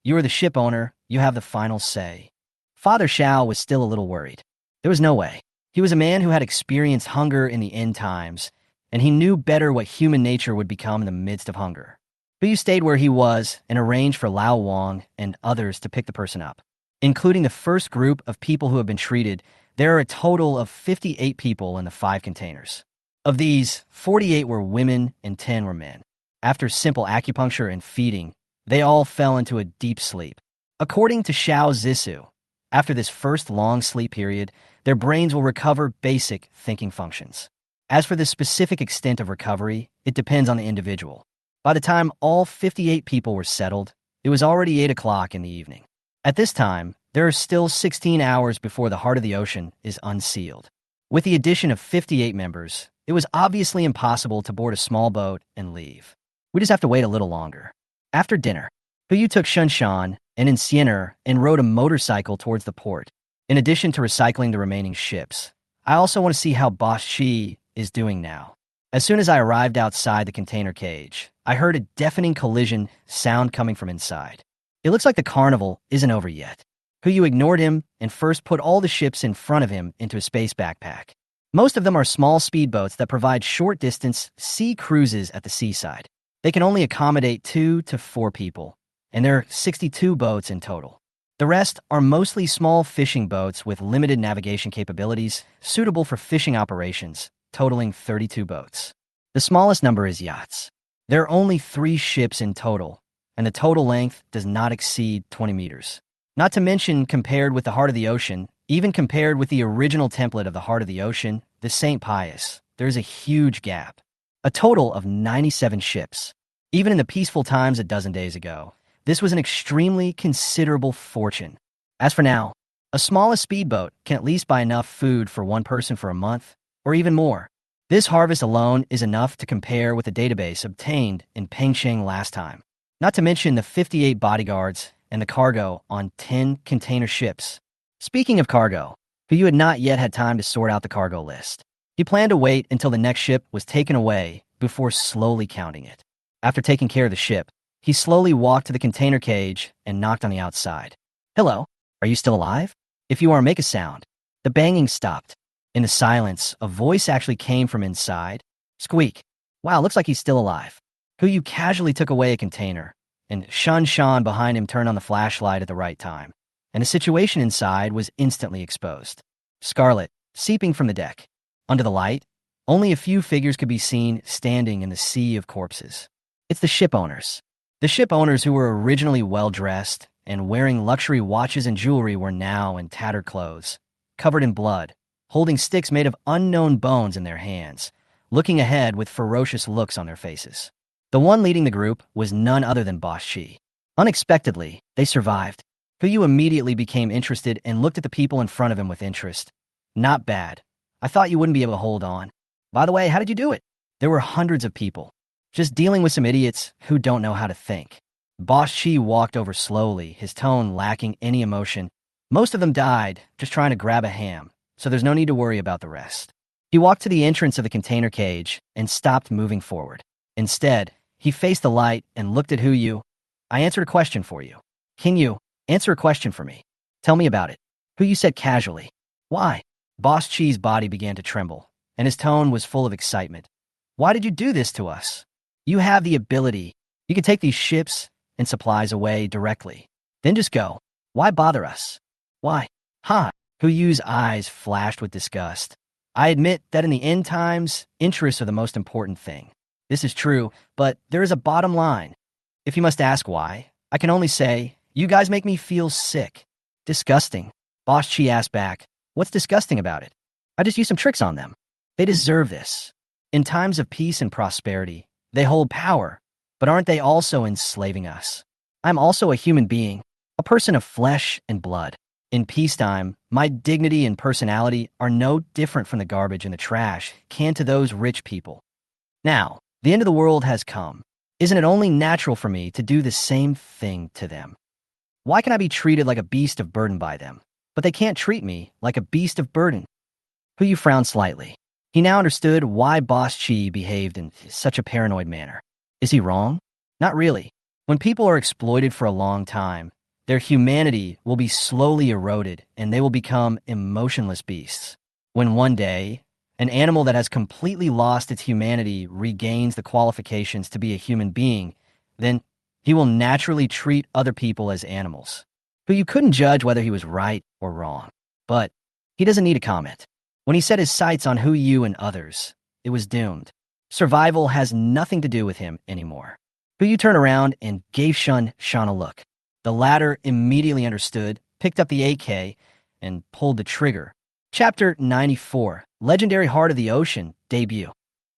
You are the ship owner. You have the final say. Father Shao was still a little worried. There was no way. He was a man who had experienced hunger in the end times, and he knew better what human nature would become in the midst of hunger. Hu Yu stayed where he was and arranged for Lao Wang and others to pick the person up. Including the first group of people who have been treated, there are a total of 58 people in the 5 containers. Of these, 48 were women and 10 were men. After simple acupuncture and feeding, they all fell into a deep sleep. According to Xiao Zissou, after this first long sleep period, their brains will recover basic thinking functions. As for the specific extent of recovery, it depends on the individual. By the time all 58 people were settled, it was already 8 o'clock in the evening. At this time, there are still 16 hours before the heart of the ocean is unsealed. With the addition of 58 members, it was obviously impossible to board a small boat and leave. We just have to wait a little longer. After dinner, Hu Yu took Shunshan and Insiener and rode a motorcycle towards the port. In addition to recycling the remaining ships, I also want to see how Boss Shi is doing now. As soon as I arrived outside the container cage, I heard a deafening collision sound coming from inside. It looks like the carnival isn't over yet. Hu Yu ignored him and first put all the ships in front of him into a space backpack. Most of them are small speedboats that provide short-distance sea cruises at the seaside. They can only accommodate 2 to 4 people, and there are 62 boats in total. The rest are mostly small fishing boats with limited navigation capabilities, suitable for fishing operations, totaling 32 boats. The smallest number is yachts. There are only 3 ships in total, and the total length does not exceed 20 meters. Not to mention, compared with the Heart of the Ocean, even compared with the original template of the Heart of the Ocean, the St. Pius, there's a huge gap. A total of 97 ships. Even in the peaceful times a dozen days ago, this was an extremely considerable fortune. As for now, a smallest speedboat can at least buy enough food for one person for a month, or even more. This harvest alone is enough to compare with the database obtained in Pengsheng last time. Not to mention the 58 bodyguards and the cargo on 10 container ships. Speaking of cargo, Hu Yu had not yet had time to sort out the cargo list. He planned to wait until the next ship was taken away before slowly counting it. After taking care of the ship, he slowly walked to the container cage and knocked on the outside. "Hello, are you still alive? If you are, make a sound." The banging stopped. In the silence, a voice actually came from inside. Squeak. "Wow, looks like he's still alive." Hu Yu casually took away a container, and Shan Shan behind him turned on the flashlight at the right time, and the situation inside was instantly exposed. Scarlet, seeping from the deck. Under the light, only a few figures could be seen standing in the sea of corpses. It's the ship owners. The ship owners who were originally well-dressed and wearing luxury watches and jewelry were now in tattered clothes, covered in blood, holding sticks made of unknown bones in their hands, looking ahead with ferocious looks on their faces. The one leading the group was none other than Boss Shi. Unexpectedly, they survived. Hu Yu immediately became interested and looked at the people in front of him with interest. "Not bad. I thought you wouldn't be able to hold on. By the way, how did you do it?" There were hundreds of people, just dealing with some idiots who don't know how to think. Boss Shi walked over slowly, his tone lacking any emotion. Most of them died just trying to grab a ham, so there's no need to worry about the rest. He walked to the entrance of the container cage and stopped moving forward. Instead, he faced the light and looked at Hu Yu. "I answered a question for you. Can you answer a question for me? Tell me about it." Hu Yu said casually. "Why?" Boss Chi's body began to tremble, and his tone was full of excitement. "Why did you do this to us? You have the ability. You can take these ships and supplies away directly. Then just go. Why bother us? Why?" "Ha!" Hu Yu's eyes flashed with disgust. "I admit that in the end times, interests are the most important thing. This is true, but there is a bottom line. If you must ask why, I can only say, you guys make me feel sick. Disgusting." Boss Chi asked back, "What's disgusting about it? I just used some tricks on them. They deserve this. In times of peace and prosperity, they hold power, but aren't they also enslaving us? I'm also a human being. a person of flesh and blood. In peacetime, my dignity and personality are no different from the garbage and the trash canned to those rich people. Now, the end of the world has come. Isn't it only natural for me to do the same thing to them? Why can I be treated like a beast of burden by them, but they can't treat me like a beast of burden? Huyu frowned slightly. He now understood why Boss Chi behaved in such a paranoid manner. Is he wrong? Not really. When people are exploited for a long time, their humanity will be slowly eroded and they will become emotionless beasts. When one day, an animal that has completely lost its humanity regains the qualifications to be a human being, then he will naturally treat other people as animals. But you couldn't judge whether he was right or wrong. But he doesn't need a comment. When he set his sights on Huyu and others, it was doomed. Survival has nothing to do with him anymore. Huyu turned around and gave Shan a look. The latter immediately understood, picked up the AK, and pulled the trigger. Chapter 94, Legendary Heart of the Ocean, Debut.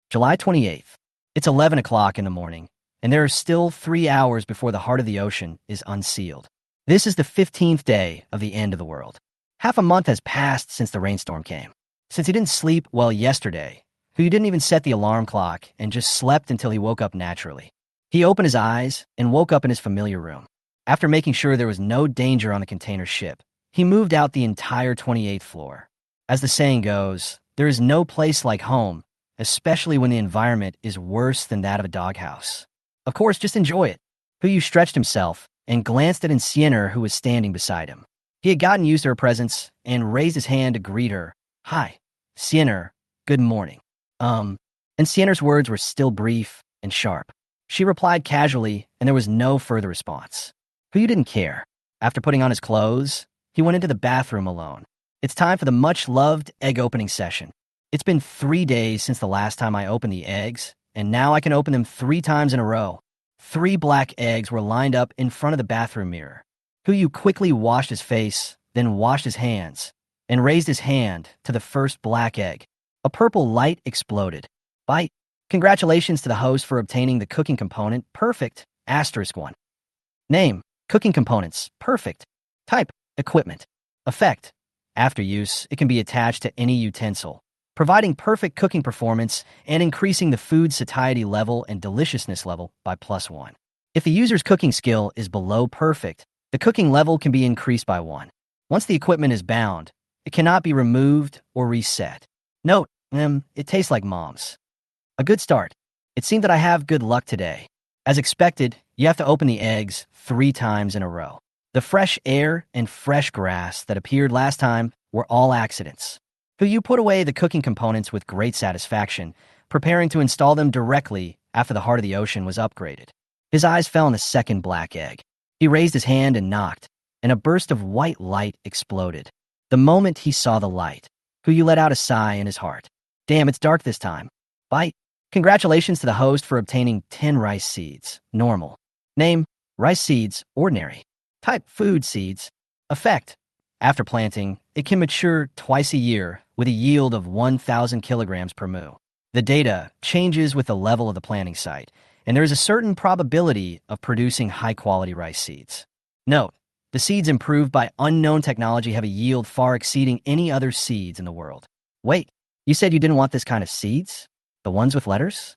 July 28th. It's 11 o'clock in the morning, and there are still 3 hours before the Heart of the Ocean is unsealed. This is the 15th day of the end of the world. Half a month has passed since the rainstorm came. Since he didn't sleep well yesterday, Huyu didn't even set the alarm clock and just slept until he woke up naturally. He opened his eyes and woke up in his familiar room. After making sure there was no danger on the container ship, he moved out the entire 28th floor. As the saying goes, there is no place like home, especially when the environment is worse than that of a doghouse. Of course, just enjoy it. Huyu stretched himself and glanced at Sienna, who was standing beside him. He had gotten used to her presence and raised his hand to greet her. Hi, Sienna, good morning. And Sienna's words were still brief and sharp. She replied casually, and there was no further response. Huyu didn't care. After putting on his clothes, he went into the bathroom alone. It's time for the much-loved egg-opening session. It's been 3 days since the last time I opened the eggs, and now I can open them 3 times in a row. 3 black eggs were lined up in front of the bathroom mirror. Huyu quickly washed his face, then washed his hands, and raised his hand to the first black egg. A purple light exploded. Bite. Congratulations to the host for obtaining the cooking component, perfect, *1. Name, cooking components, perfect. Type, equipment. Effect. After use, it can be attached to any utensil, providing perfect cooking performance and increasing the food's satiety level and deliciousness level by +1. If the user's cooking skill is below perfect, the cooking level can be increased by 1. Once the equipment is bound, it cannot be removed or reset. Note, it tastes like mom's. A good start. It seemed that I have good luck today. As expected, you have to open the eggs 3 times in a row. The fresh air and fresh grass that appeared last time were all accidents. Huyu put away the cooking components with great satisfaction, preparing to install them directly after the Heart of the Ocean was upgraded. His eyes fell on the second black egg. He raised his hand and knocked, and a burst of white light exploded. The moment he saw the light, Huyu let out a sigh in his heart. Damn, it's dark this time. Bite. Congratulations to the host for obtaining 10 rice seeds, normal. Name, rice seeds, ordinary. Type, food seeds. Effect. After planting, it can mature twice a year with a yield of 1,000 kilograms per moo. The data changes with the level of the planting site, and there is a certain probability of producing high-quality rice seeds. Note, the seeds improved by unknown technology have a yield far exceeding any other seeds in the world. Wait, you said you didn't want this kind of seeds? The ones with letters?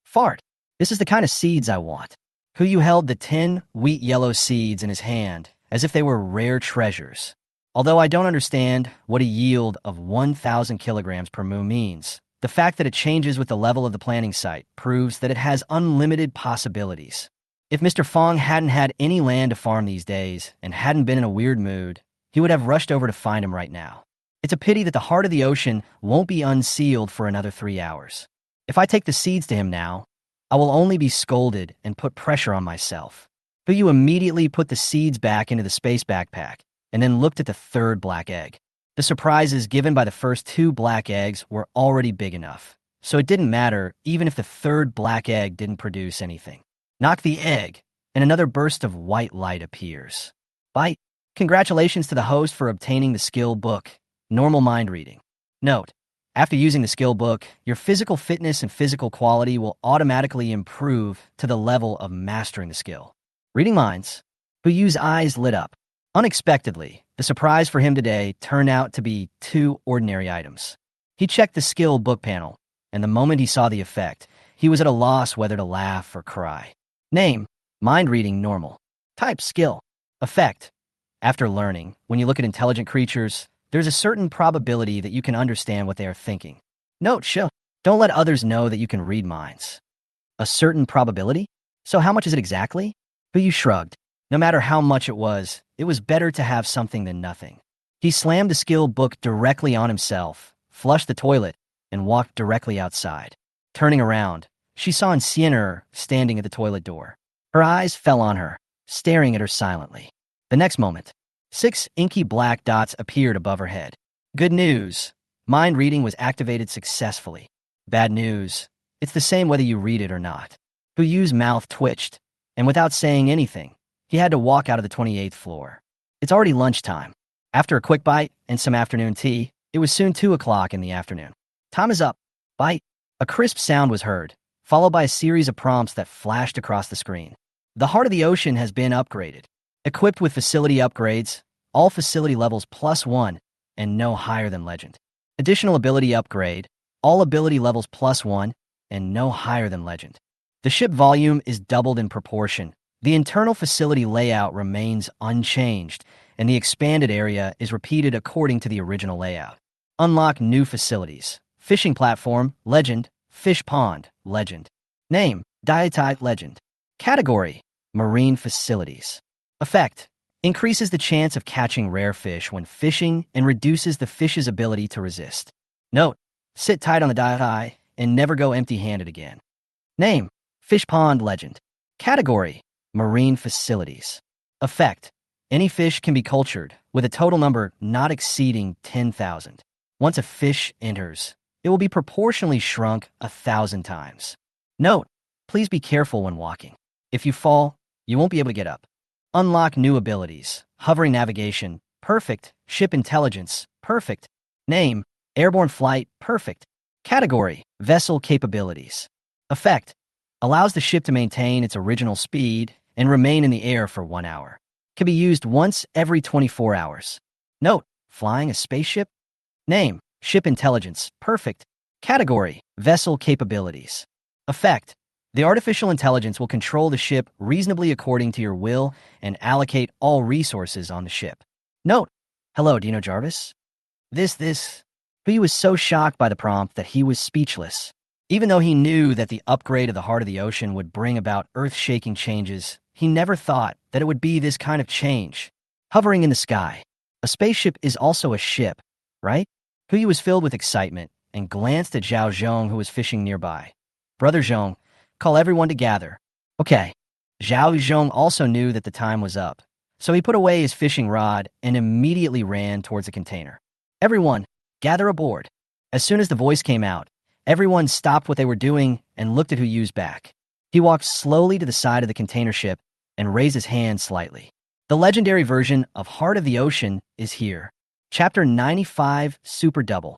Fart. This is the kind of seeds I want. Huyu held the 10 wheat yellow seeds in his hand as if they were rare treasures. Although I don't understand what a yield of 1,000 kilograms per moo means, the fact that it changes with the level of the planting site proves that it has unlimited possibilities. If Mr. Fong hadn't had any land to farm these days and hadn't been in a weird mood, he would have rushed over to find him right now. It's a pity that the Heart of the Ocean won't be unsealed for another 3 hours. If I take the seeds to him now, I will only be scolded and put pressure on myself. Huyu immediately put the seeds back into the space backpack and then looked at the third black egg. The surprises given by the first 2 black eggs were already big enough, so it didn't matter even if the third black egg didn't produce anything. Knock the egg, and another burst of white light appears. Bite. Congratulations to the host for obtaining the skill book, Normal Mind Reading. Note, after using the skill book, your physical fitness and physical quality will automatically improve to the level of mastering the skill. Reading minds. Huyu's eyes lit up. Unexpectedly, the surprise for him today turned out to be two ordinary items. He checked the skill book panel, and the moment he saw the effect, he was at a loss whether to laugh or cry. Name: mind reading normal. Type: skill. Effect: after learning, when you look at intelligent creatures, there's a certain probability that you can understand what they are thinking. Note: don't let others know that you can read minds. A certain probability? So how much is it exactly? But you shrugged. No matter how much it was better to have something than nothing. He slammed the skill book directly on himself, flushed the toilet, and walked directly outside. Turning around, she saw Sienna standing at the toilet door. Her eyes fell on her, staring at her silently. The next moment, 6 inky black dots appeared above her head. Good news. Mind reading was activated successfully. Bad news. It's the same whether you read it or not. Huyu's mouth twitched, and without saying anything, he had to walk out of the 28th floor. It's already lunchtime. After a quick bite and some afternoon tea, it was soon 2 o'clock in the afternoon. Time is up. Bite. A crisp sound was heard, followed by a series of prompts that flashed across the screen. The heart of the ocean has been upgraded. Equipped with facility upgrades, all facility levels +1, and no higher than legend. Additional ability upgrade, all ability levels +1, and no higher than legend. The ship volume is doubled in proportion. The internal facility layout remains unchanged, and the expanded area is repeated according to the original layout. Unlock new facilities. Fishing platform, legend. Fish pond, legend. Name: Dietite, legend. Category: marine facilities. Effect: increases the chance of catching rare fish when fishing and reduces the fish's ability to resist. Note: sit tight on the dietite and never go empty-handed again. Name: fish pond, legend. Category: marine facilities. Effect: any fish can be cultured, with a total number not exceeding 10,000. Once a fish enters, it will be proportionally shrunk 1,000 times. Note: please be careful when walking. If you fall, you won't be able to get up. Unlock new abilities. Hovering navigation, perfect. Ship intelligence, perfect. Name: airborne flight, perfect. Category: vessel capabilities. Effect: allows the ship to maintain its original speed and remain in the air for 1 hour. Can be used once every 24 hours. Note: flying a spaceship. Name: ship intelligence, perfect. Category: vessel capabilities. Effect: the artificial intelligence will control the ship reasonably according to your will and allocate all resources on the ship. Note: hello, do you know Jarvis? He was so shocked by the prompt that he was speechless. Even though he knew that the upgrade of the heart of the ocean would bring about earth-shaking changes, he never thought that it would be this kind of change. Hovering in the sky. A spaceship is also a ship, right? Huyu was filled with excitement and glanced at Zhao Zhong, who was fishing nearby. Brother Zhong, call everyone to gather. Okay. Zhao Zhong also knew that the time was up, so he put away his fishing rod and immediately ran towards the container. Everyone, gather aboard. As soon as the voice came out, everyone stopped what they were doing and looked at Huyu's back. He walked slowly to the side of the container ship and raised his hand slightly. The legendary version of Heart of the Ocean is here. Chapter 95, Super Double.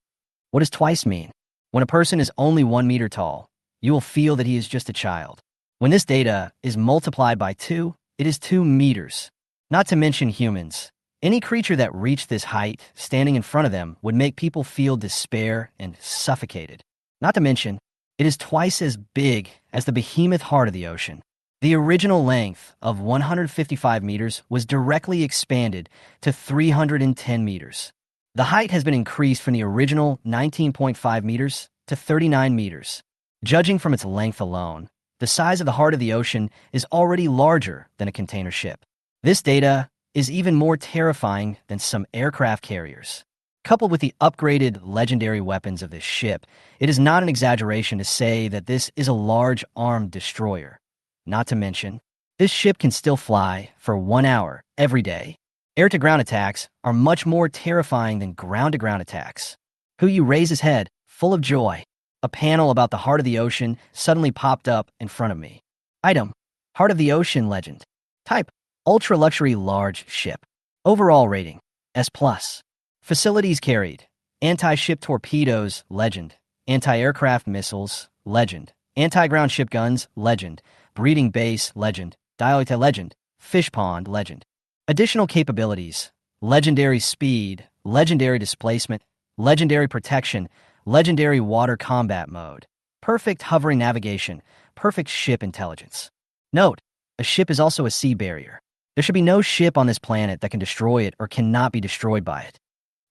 What does twice mean? When a person is only 1 meter tall, you will feel that he is just a child. When this data is multiplied by 2, it is 2 meters. Not to mention humans. Any creature that reached this height, standing in front of them, would make people feel despair and suffocated. Not to mention, it is twice as big as the behemoth heart of the ocean. The original length of 155 meters was directly expanded to 310 meters. The height has been increased from the original 19.5 meters to 39 meters. Judging from its length alone, the size of the heart of the ocean is already larger than a container ship. This data is even more terrifying than some aircraft carriers. Coupled with the upgraded legendary weapons of this ship, it is not an exaggeration to say that this is a large armed destroyer. Not to mention, this ship can still fly for 1 hour every day. Air-to-ground attacks are much more terrifying than ground-to-ground attacks. Huyu raised his head, full of joy. A panel about the heart of the ocean suddenly popped up in front of me. Item: Heart of the Ocean Legend. Type: ultra-luxury large ship. Overall rating: S+. Facilities carried: anti-ship torpedoes, legend. Anti-aircraft missiles, legend. Anti-ground ship guns, legend. Breeding base, legend. Dialite, legend. Fish pond, legend. Additional capabilities: legendary speed, legendary displacement, legendary protection, legendary water combat mode, perfect hovering navigation, perfect ship intelligence. Note, a ship is also a sea barrier. There should be no ship on this planet that can destroy it or cannot be destroyed by it.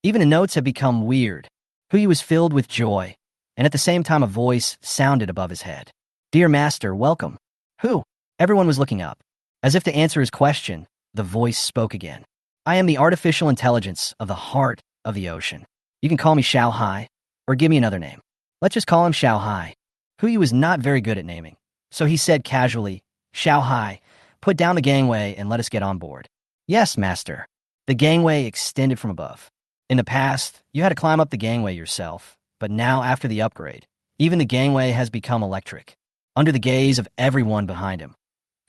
Even the notes have become weird. Huyu was filled with joy, and at the same time a voice sounded above his head. "Dear Master, welcome." "Who?" Everyone was looking up. As if to answer his question, the voice spoke again. "I am the artificial intelligence of the heart of the ocean. You can call me Shao Hai, or give me another name. Let's just call him Shao Hai." Huyu was not very good at naming, so he said casually, "Shao Hai, put down the gangway and let us get on board." "Yes, Master." The gangway extended from above. In the past, you had to climb up the gangway yourself, but now after the upgrade, even the gangway has become electric. Under the gaze of everyone behind him,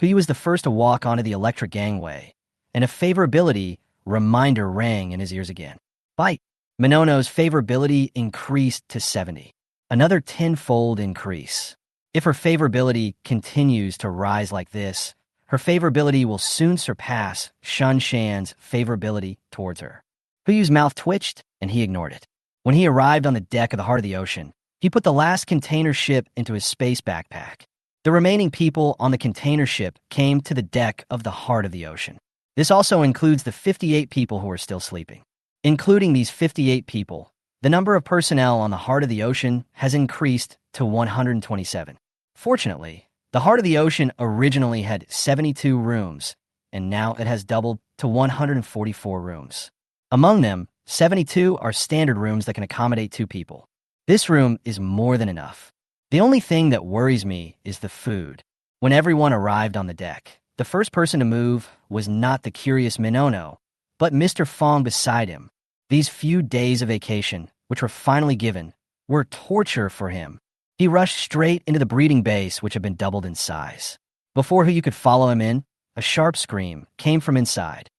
Huyu was the first to walk onto the electric gangway, and a favorability reminder rang in his ears again. Bite. Minono's favorability increased to 70. Another tenfold increase. If her favorability continues to rise like this, her favorability will soon surpass Shun Shan's favorability towards her. Huyu's mouth twitched, and he ignored it. When he arrived on the deck of the heart of the ocean, he put the last container ship into his space backpack. The remaining people on the container ship came to the deck of the heart of the ocean. This also includes the 58 people who are still sleeping. Including these 58 people, the number of personnel on the heart of the ocean has increased to 127. Fortunately, the heart of the ocean originally had 72 rooms, and now it has doubled to 144 rooms. Among them, 72 are standard rooms that can accommodate 2 people. This room is more than enough. The only thing that worries me is the food. When everyone arrived on the deck, the first person to move was not the curious Minono, but Mr. Fong beside him. These few days of vacation, which were finally given, were torture for him. He rushed straight into the breeding base, which had been doubled in size. Before you could follow him in, a sharp scream came from inside.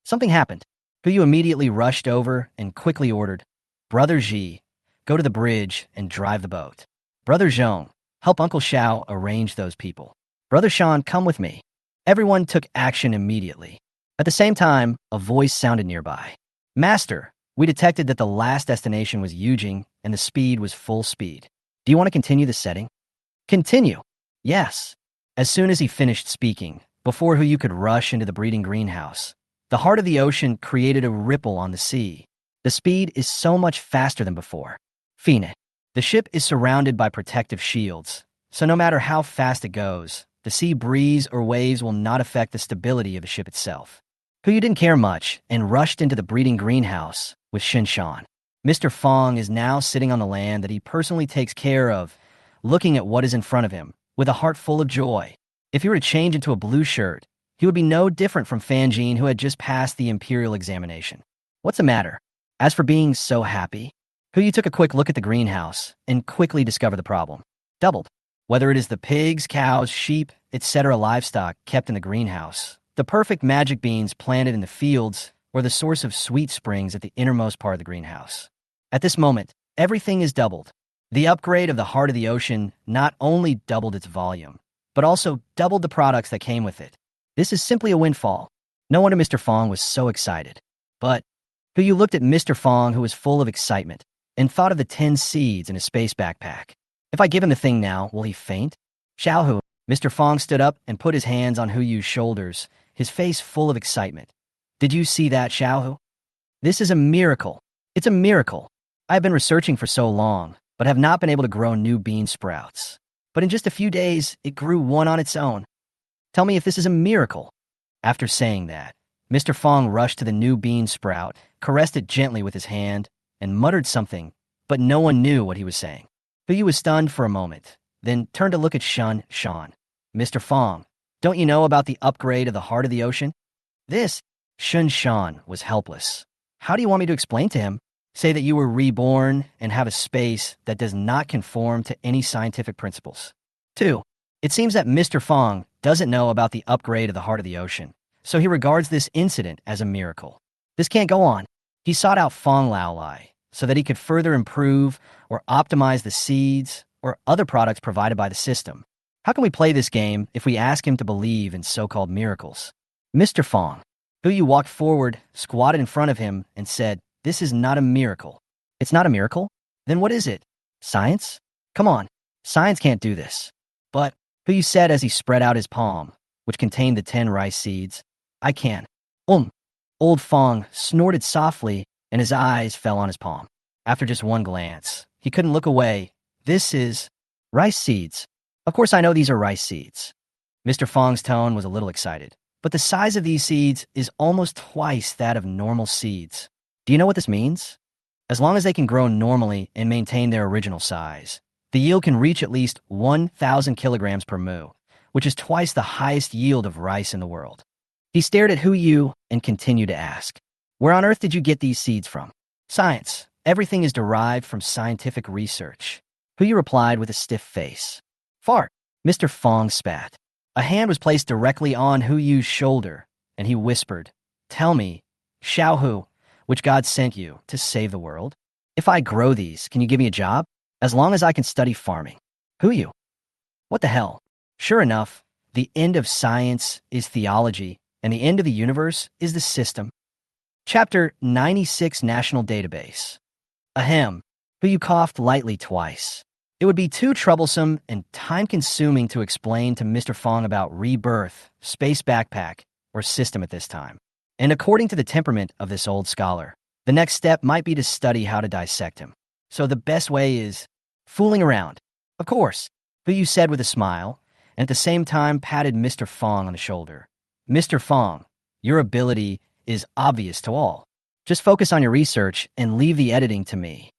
Something happened. Huyu immediately rushed over and quickly ordered, "Brother Ji, go to the bridge and drive the boat. Brother Zhong, help Uncle Shao arrange those people. Brother Shan, come with me." Everyone took action immediately. At the same time, a voice sounded nearby. "Master, we detected that the last destination was Yujing and the speed was full speed. Do you want to continue the setting?" "Continue." "Yes." As soon as he finished speaking, before Huyu could rush into the breeding greenhouse, the heart of the ocean created a ripple on the sea. The speed is so much faster than before. Phoenix. The ship is surrounded by protective shields, so no matter how fast it goes, the sea breeze or waves will not affect the stability of the ship itself. Huyu didn't care much and rushed into the breeding greenhouse with Shinshan. Mr. Fong is now sitting on the land that he personally takes care of, looking at what is in front of him with a heart full of joy. If he were to change into a blue shirt, he would be no different from Fanjin, who had just passed the imperial examination. What's the matter? As for being so happy, Huyu took a quick look at the greenhouse and quickly discovered the problem. Doubled. Whether it is the pigs, cows, sheep, etc. livestock kept in the greenhouse, the perfect magic beans planted in the fields, or the source of sweet springs at the innermost part of the greenhouse. At this moment, everything is doubled. The upgrade of the heart of the ocean not only doubled its volume, but also doubled the products that came with it. This is simply a windfall. No wonder Mr. Fong was so excited. But Huyu looked at Mr. Fong, who was full of excitement, and thought of the 10 seeds in his space backpack. If I give him the thing now, will he faint? Xiaohu. Mr. Fong stood up and put his hands on Huyu's shoulders, his face full of excitement. Did you see that, Xiaohu? This is a miracle. It's a miracle. I have been researching for so long, but have not been able to grow new bean sprouts. But in just a few days, it grew one on its own. Tell me if this is a miracle. After saying that, Mr. Fong rushed to the new bean sprout, caressed it gently with his hand, and muttered something, but no one knew what he was saying. Huyu was stunned for a moment, then turned to look at Shun Shan. "Mr. Fong, don't you know about the upgrade of the heart of the ocean?" Shun Shan was helpless. "How do you want me to explain to him? Say that you were reborn and have a space that does not conform to any scientific principles." 2. It seems that Mr. Fong doesn't know about the upgrade of the heart of the ocean, so he regards this incident as a miracle. This can't go on. He sought out Fong Laolai so that he could further improve or optimize the seeds or other products provided by the system. How can we play this game if we ask him to believe in so-called miracles? Mr. Fong, Hu Yu walked forward, squatted in front of him, and said, "This is not a miracle." "It's not a miracle? Then what is it? Science? Come on, science can't do this." "But," Hu Yu said as he spread out his palm, which contained the 10 rice seeds, "I can." Old Fong snorted softly, and his eyes fell on his palm. After just one glance, he couldn't look away. "This is rice seeds. Of course I know these are rice seeds." Mr. Fong's tone was a little excited. "But the size of these seeds is almost twice that of normal seeds. Do you know what this means? As long as they can grow normally and maintain their original size, the yield can reach at least 1,000 kilograms per mu, which is twice the highest yield of rice in the world." He stared at Hu Yu and continued to ask, "Where on earth did you get these seeds from?" "Science. Everything is derived from scientific research," Hu Yu replied with a stiff face. "Fart." Mr. Fong spat. A hand was placed directly on Hu Yu's shoulder, and he whispered, "Tell me, Xiao Hu, which God sent you to save the world? If I grow these, can you give me a job? As long as I can study farming." "Hu Yu, what the hell?" Sure enough, the end of science is theology, and the end of the universe is the system. Chapter 96 National Database. Ahem. Hu Yu coughed lightly twice. It would be too troublesome and time-consuming to explain to Mr. Fong about rebirth, space backpack, or system at this time. And according to the temperament of this old scholar, the next step might be to study how to dissect him. So the best way is fooling around. Of course, Hu Yu said with a smile, and at the same time patted Mr. Fong on the shoulder. "Mr. Fong, your ability is obvious to all. Just focus on your research and leave the editing to me."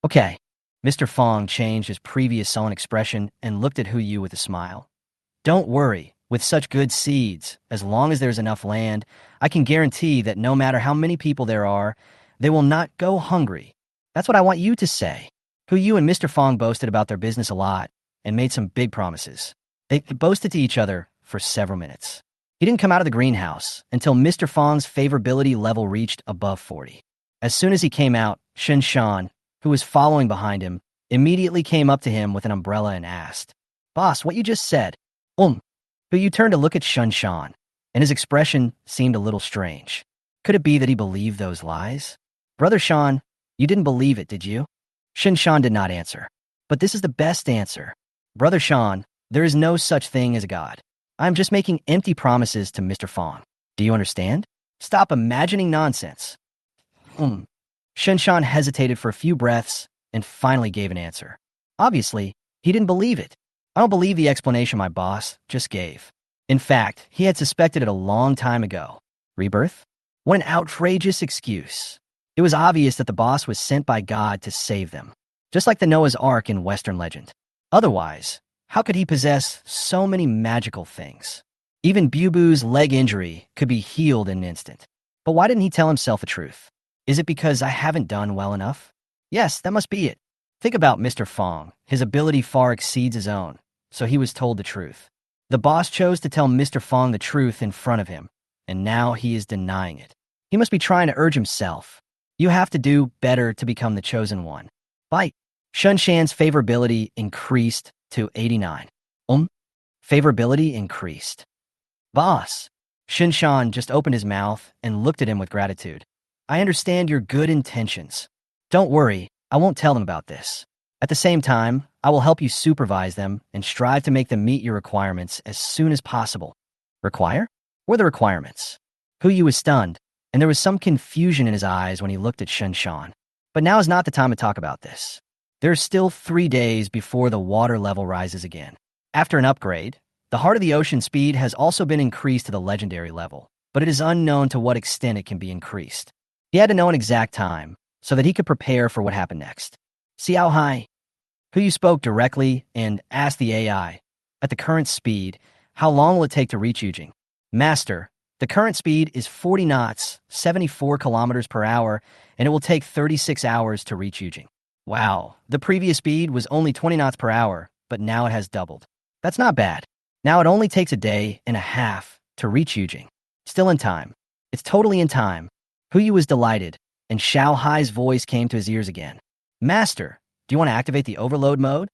"Okay." Mr. Fong changed his previous sullen expression and looked at Hu Yu with a smile. "Don't worry, with such good seeds, as long as there's enough land, I can guarantee that no matter how many people there are, they will not go hungry. That's what I want you to say." Hu Yu and Mr. Fong boasted about their business a lot and made some big promises. They boasted to each other for several minutes. He didn't come out of the greenhouse until Mr. Fong's favorability level reached above 40. As soon as he came out, Shen Shan, who was following behind him, immediately came up to him with an umbrella and asked, "Boss, what you just said?" Hu Yu turned to look at Shen Shan, and his expression seemed a little strange. Could it be that he believed those lies? "Brother Shan, you didn't believe it, did you?" Shen Shan did not answer. "But this is the best answer. Brother Shan, there is no such thing as a God. I am just making empty promises to Mr. Fong. Do you understand? Stop imagining nonsense." Shen Shan hesitated for a few breaths and finally gave an answer. Obviously, he didn't believe it. I don't believe the explanation my boss just gave. In fact, he had suspected it a long time ago. Rebirth? What an outrageous excuse. It was obvious that the boss was sent by God to save them, just like the Noah's Ark in Western legend. Otherwise, how could he possess so many magical things? Even Bubu's leg injury could be healed in an instant. But why didn't he tell himself the truth? Is it because I haven't done well enough? Yes, that must be it. Think about Mr. Fong. His ability far exceeds his own, so he was told the truth. The boss chose to tell Mr. Fong the truth in front of him, and now he is denying it. He must be trying to urge himself. You have to do better to become the chosen one. Bite. Shen Shan's favorability increased to 89. Favorability increased. Boss. Shen Shan just opened his mouth and looked at him with gratitude. I understand your good intentions. Don't worry, I won't tell them about this. At the same time, I will help you supervise them and strive to make them meet your requirements as soon as possible. Require? What are the requirements? Hu Yu was stunned, and there was some confusion in his eyes when he looked at Shen Shan. But now is not the time to talk about this. There are still 3 days before the water level rises again. After an upgrade, the Heart of the Ocean speed has also been increased to the legendary level, but it is unknown to what extent it can be increased. He had to know an exact time, so that he could prepare for what happened next. See how high? Hu Yu spoke directly and asked the AI, at the current speed, how long will it take to reach Yujing? Master, the current speed is 40 knots, 74 kilometers per hour, and it will take 36 hours to reach Yujing. Wow, the previous speed was only 20 knots per hour, but now it has doubled. That's not bad. Now it only takes a day and a half to reach Yujing. Still in time. It's totally in time. Hu Yu was delighted, and Xiao Hai's voice came to his ears again. Master, do you want to activate the overload mode?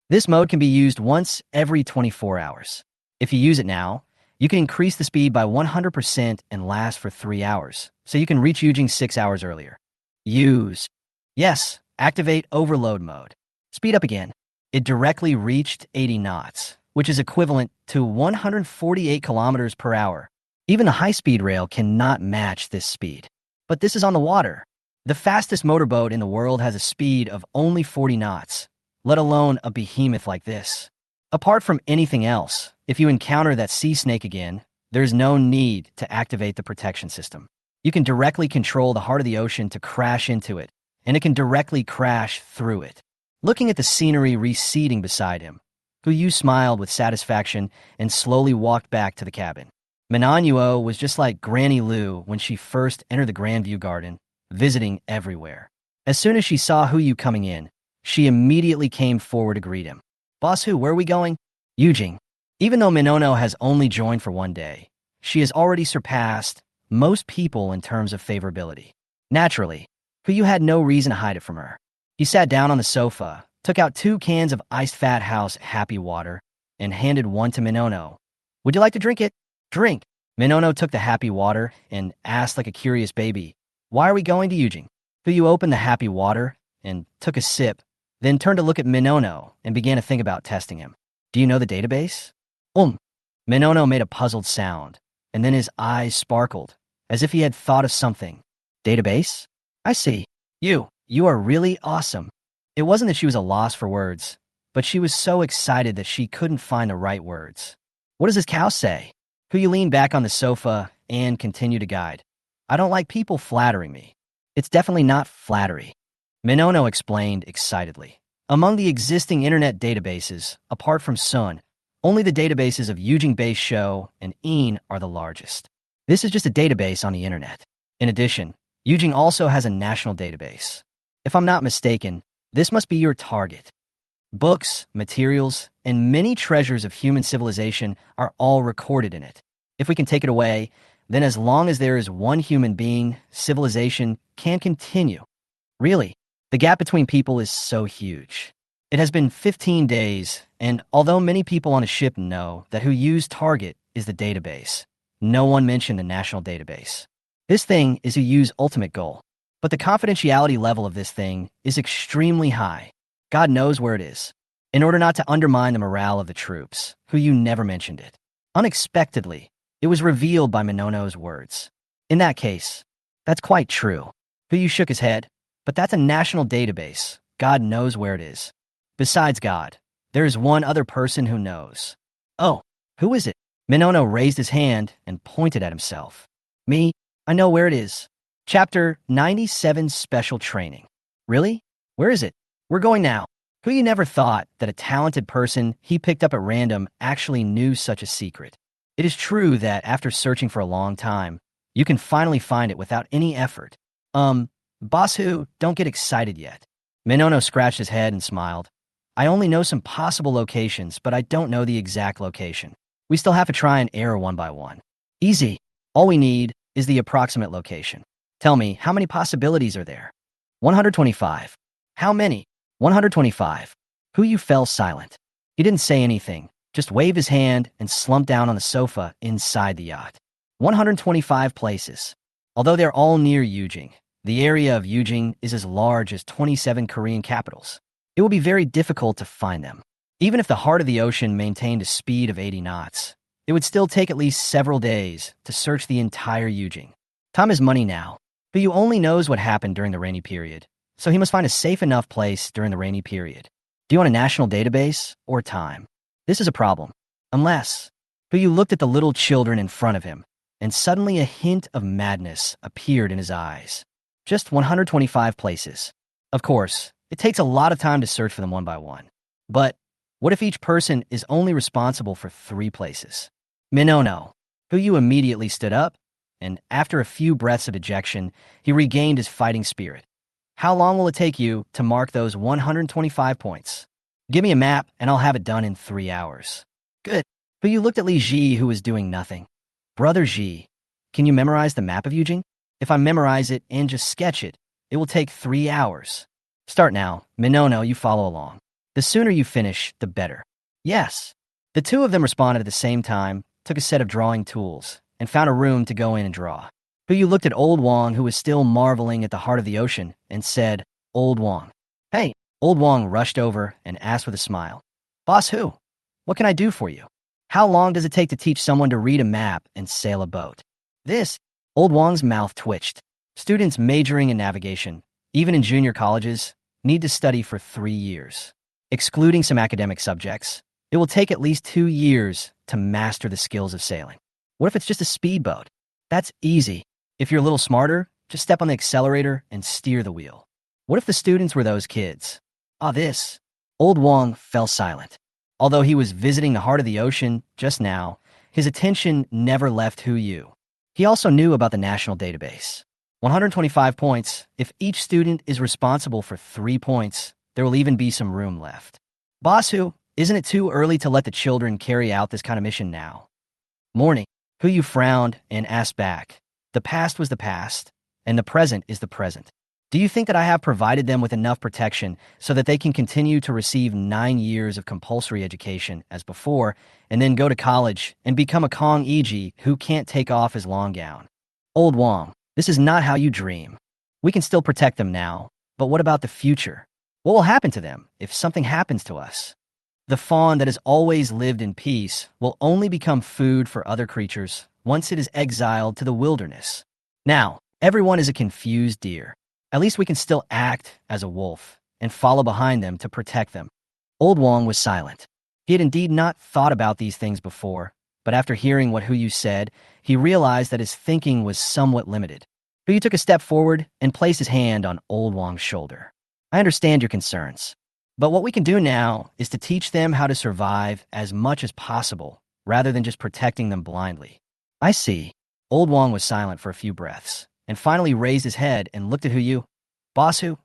This mode can be used once every 24 hours. If you use it now, You can increase the speed by 100% and last for 3 hours, so you can reach Yujing 6 hours earlier. Use. Yes, activate overload mode. Speed up again. It directly reached 80 knots, which is equivalent to 148 kilometers per hour. Even the high-speed rail cannot match this speed. But this is on the water. The fastest motorboat in the world has a speed of only 40 knots, let alone a behemoth like this. Apart from anything else, if you encounter that sea snake again, there's no need to activate the protection system. You can directly control the heart of the ocean to crash into it, and it can directly crash through it. Looking at the scenery receding beside him, Yu smiled with satisfaction and slowly walked back to the cabin. Minanyuo was just like Granny Lu when she first entered the Grandview Garden, visiting everywhere. As soon as she saw Yu coming in, she immediately came forward to greet him. Boss Hu, where are we going? Yujing. Even though Minono has only joined for 1 day, she has already surpassed most people in terms of favorability. Naturally, Yu had no reason to hide it from her. He sat down on the sofa, took out 2 cans of iced Fat House Happy Water, and handed one to Minono. Would you like to drink it? Drink. Minono took the Happy Water and asked like a curious baby, why are we going to Yujing? Yu opened the Happy Water and took a sip, then turned to look at Minono and began to think about testing him. Do you know the database? Minono made a puzzled sound, and then his eyes sparkled, as if he had thought of something. Database? I see. You are really awesome. It wasn't that she was a loss for words, but she was so excited that she couldn't find the right words. What does this cow say? Yu leaned back on the sofa and continued to guide. I don't like people flattering me. It's definitely not flattery. Minono explained excitedly. Among the existing internet databases, apart from Sun, only the databases of Yujing-based Show and Een are the largest. This is just a database on the internet. In addition, Yujing also has a national database. If I'm not mistaken, this must be your target. Books, materials, and many treasures of human civilization are all recorded in it. If we can take it away, then as long as there is one human being, civilization can continue. Really, the gap between people is so huge. It has been 15 days, and although many people on a ship know that Yu's target is the database, no one mentioned the national database. This thing is Yu's ultimate goal, but the confidentiality level of this thing is extremely high. God knows where it is. In order not to undermine the morale of the troops, Yu never mentioned it. Unexpectedly, it was revealed by Minono's words. In that case, that's quite true. Yu shook his head, but that's a national database. God knows where it is. Besides God, there is one other person who knows. Oh, who is it? Minono raised his hand and pointed at himself. Me, I know where it is. Chapter 97 Special Training. Really? Where is it? We're going now. Yu never thought that a talented person he picked up at random actually knew such a secret. It is true that after searching for a long time, you can finally find it without any effort. Boss Hu, don't get excited yet. Minono scratched his head and smiled. I only know some possible locations, but I don't know the exact location. We still have to try and error one by one. Easy. All we need is the approximate location. Tell me, how many possibilities are there? 125. How many? 125. Yu fell silent. He didn't say anything, just waved his hand and slumped down on the sofa inside the yacht. 125 places. Although they're all near Yujing, the area of Yujing is as large as 27 Korean capitals. It will be very difficult to find them. Even if the heart of the ocean maintained a speed of 80 knots, it would still take at least several days to search the entire Yujing. Time is money now, but Yu only knows what happened during the rainy period, so he must find a safe enough place during the rainy period. Do you want a national database or time? This is a problem. Unless Yu looked at the little children in front of him, and suddenly a hint of madness appeared in his eyes. Just 125 places. Of course, it takes a lot of time to search for them one by one. But what if each person is only responsible for 3 places? Minono. Yu immediately stood up, and after a few breaths of dejection, he regained his fighting spirit. How long will it take you to mark those 125 points? Give me a map, and I'll have it done in 3 hours. Good. Yu looked at Li Ji, who was doing nothing. Brother Ji, can you memorize the map of Yujing? If I memorize it and just sketch it, it will take 3 hours. Start now. Minono, you follow along. The sooner you finish, the better. Yes. The two of them responded at the same time, took a set of drawing tools, and found a room to go in and draw. Hu looked at Old Wong, who was still marveling at the heart of the ocean, and said, "Old Wong." "Hey." Old Wong rushed over and asked with a smile, "Boss Hu, what can I do for you? How long does it take to teach someone to read a map and sail a boat?" This, Old Wong's mouth twitched. Students majoring in navigation, even in junior colleges, need to study for 3 years. Excluding some academic subjects, it will take at least 2 years to master the skills of sailing. What if it's just a speedboat? That's easy. If you're a little smarter, just step on the accelerator and steer the wheel. What if the students were those kids? This. Old Wong fell silent. Although he was visiting the heart of the ocean just now, his attention never left Hu Yu. He also knew about the national database. 125 points. If each student is responsible for 3 points, there will even be some room left. "Boss Hu, isn't it too early to let the children carry out this kind of mission now?" "Morning." Hu Yu frowned and asked back, "The past was the past, and the present is the present. Do you think that I have provided them with enough protection so that they can continue to receive 9 years of compulsory education as before, and then go to college and become a Kong Iji who can't take off his long gown?" "Old Wong, this is not how you dream. We can still protect them now, but what about the future? What will happen to them if something happens to us? The fawn that has always lived in peace will only become food for other creatures once it is exiled to the wilderness. Now, everyone is a confused deer. At least we can still act as a wolf and follow behind them to protect them." Old Wong was silent. He had indeed not thought about these things before, but after hearing what Hu Yu said, he realized that his thinking was somewhat limited. Hu Yu took a step forward and placed his hand on Old Wong's shoulder. "I understand your concerns, but what we can do now is to teach them how to survive as much as possible, rather than just protecting them blindly." "I see." Old Wong was silent for a few breaths, and finally raised his head and looked at Hu Yu. "Boss Hu,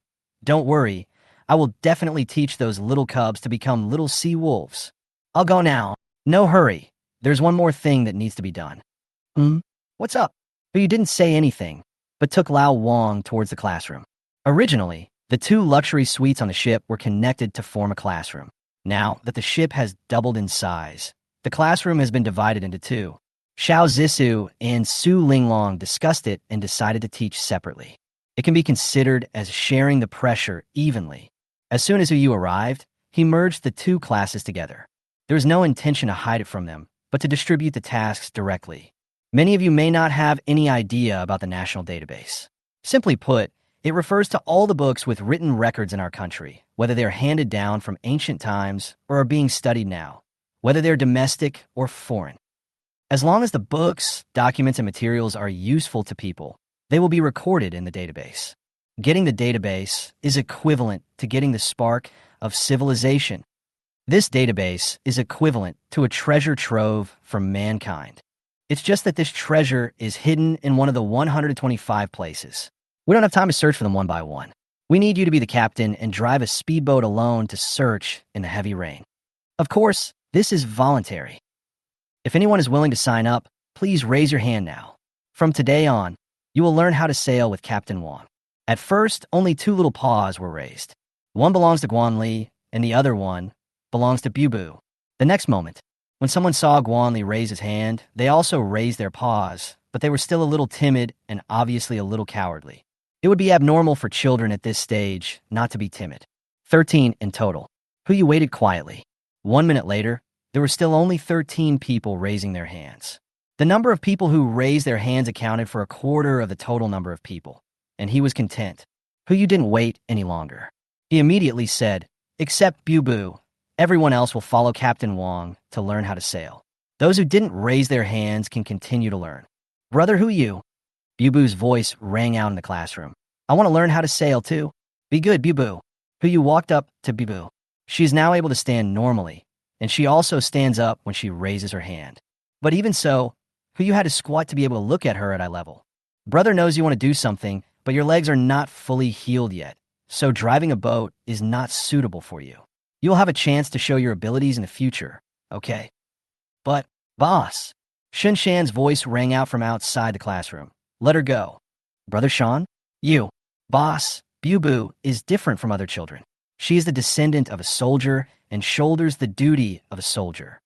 don't worry. I will definitely teach those little cubs to become little sea wolves. I'll go now. No hurry. There's one more thing that needs to be done." "What's up?" Hu Yu didn't say anything, but took Lao Wong towards the classroom. Originally, the 2 luxury suites on the ship were connected to form a classroom. Now that the ship has doubled in size, the classroom has been divided into 2. Xiao Zissou and Su Linglong discussed it and decided to teach separately. It can be considered as sharing the pressure evenly. As soon as Hu Yu arrived, he merged the 2 classes together. There was no intention to hide it from them, but to distribute the tasks directly. Many of you may not have any idea about the national database. Simply put, it refers to all the books with written records in our country, whether they're handed down from ancient times or are being studied now, whether they're domestic or foreign. As long as the books, documents, and materials are useful to people, they will be recorded in the database. Getting the database is equivalent to getting the spark of civilization. This database is equivalent to a treasure trove for mankind. It's just that this treasure is hidden in one of the 125 places. We don't have time to search for them one by one. We need you to be the captain and drive a speedboat alone to search in the heavy rain. Of course, this is voluntary. If anyone is willing to sign up, please raise your hand now. From today on, you will learn how to sail with Captain Wong. At first, only 2 little paws were raised. One belongs to Guan Li, and the other one belongs to Bu. The next moment, when someone saw Guan Li raise his hand, they also raised their paws, but they were still a little timid and obviously a little cowardly. It would be abnormal for children at this stage not to be timid. 13 in total. Hu Yu waited quietly. 1 minute later, there were still only 13 people raising their hands. The number of people who raised their hands accounted for a quarter of the total number of people, and he was content. Hu Yu didn't wait any longer. He immediately said, "Except Bu, everyone else will follow Captain Wong to learn how to sail. Those who didn't raise their hands can continue to learn." "Brother Hu Yu," Bu's voice rang out in the classroom. "I want to learn how to sail too." "Be good, Bu." Hu Yu walked up to Bu. She is now able to stand normally, and she also stands up when she raises her hand. But even so, Hu Yu had to squat to be able to look at her at eye level. "Brother knows you want to do something, but your legs are not fully healed yet, so driving a boat is not suitable for you. You'll have a chance to show your abilities in the future, okay?" "But, boss," Shen Shan's voice rang out from outside the classroom. "Let her go." "Brother Shan?" "You." "Boss, Bu is different from other children. She is the descendant of a soldier and shoulders the duty of a soldier.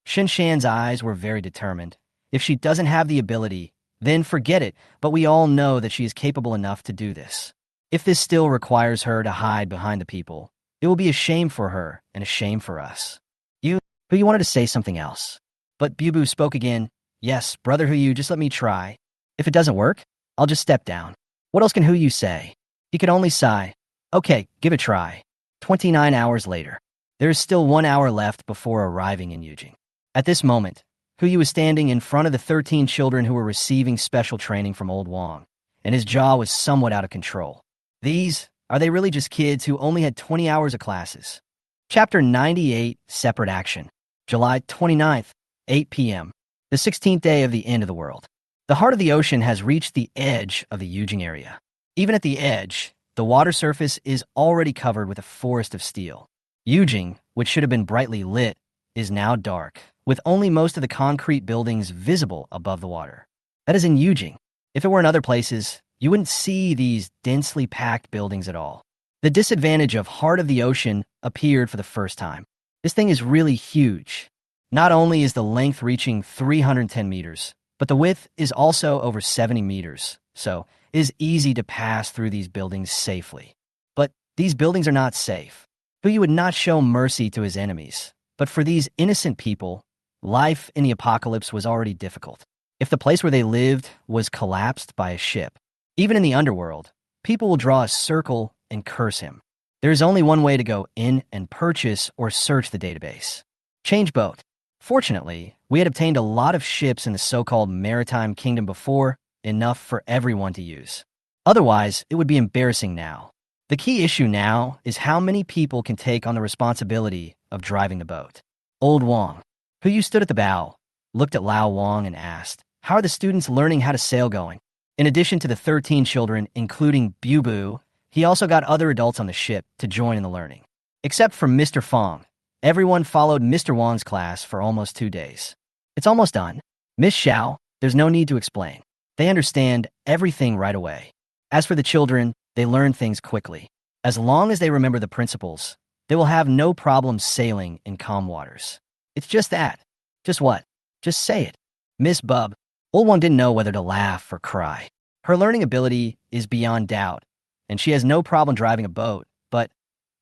Shan's eyes were very determined. If she doesn't have the ability, then forget it, but we all know that she is capable enough to do this. If this still requires her to hide behind the people, it will be a shame for her and a shame for us. You wanted to say something else. But Bubu spoke again. Yes, brother Huyu, just let me try. If it doesn't work, I'll just step down. What else can Huyu say? He could only sigh. Okay, give it a try. 29 hours later. There is still 1 hour left before arriving in Yujing. At this moment, Huyu was standing in front of the 13 children who were receiving special training from Old Wang, and his jaw was somewhat out of control. Are they really just kids who only had 20 hours of classes? Chapter 98, Separate Action. July 29th, 8 p.m. The 16th day of the end of the world. The heart of the ocean has reached the edge of the Yujing area. Even at the edge, the water surface is already covered with a forest of steel. Yujing, which should have been brightly lit, is now dark, with only most of the concrete buildings visible above the water. That is in Yujing. If it were in other places, you wouldn't see these densely packed buildings at all. The disadvantage of heart of the ocean appeared for the first time. This thing is really huge. Not only is the length reaching 310 meters, but the width is also over 70 meters, so it is easy to pass through these buildings safely. But these buildings are not safe. Huyu would not show mercy to his enemies, but for these innocent people, life in the apocalypse was already difficult. If the place where they lived was collapsed by a ship, even in the underworld, people will draw a circle and curse him. There is only one way to go in and purchase or search the database. Change boat. Fortunately, we had obtained a lot of ships in the so-called maritime kingdom before, enough for everyone to use. Otherwise, it would be embarrassing now. The key issue now is how many people can take on the responsibility of driving the boat. Old Wang, who stood at the bow, looked at Lao Wang and asked, "How are the students learning how to sail going?" In addition to the 13 children, including Bubu, he also got other adults on the ship to join in the learning. Except for Mr. Fong, everyone followed Mr. Wang's class for almost 2 days. It's almost done. Miss Xiao, there's no need to explain. They understand everything right away. As for the children, they learn things quickly. As long as they remember the principles, they will have no problem sailing in calm waters. It's just that. Just what? Just say it. Miss Bub. Old One didn't know whether to laugh or cry. Her learning ability is beyond doubt, and she has no problem driving a boat, but,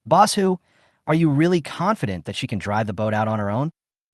Boss Hu, are you really confident that she can drive the boat out on her own?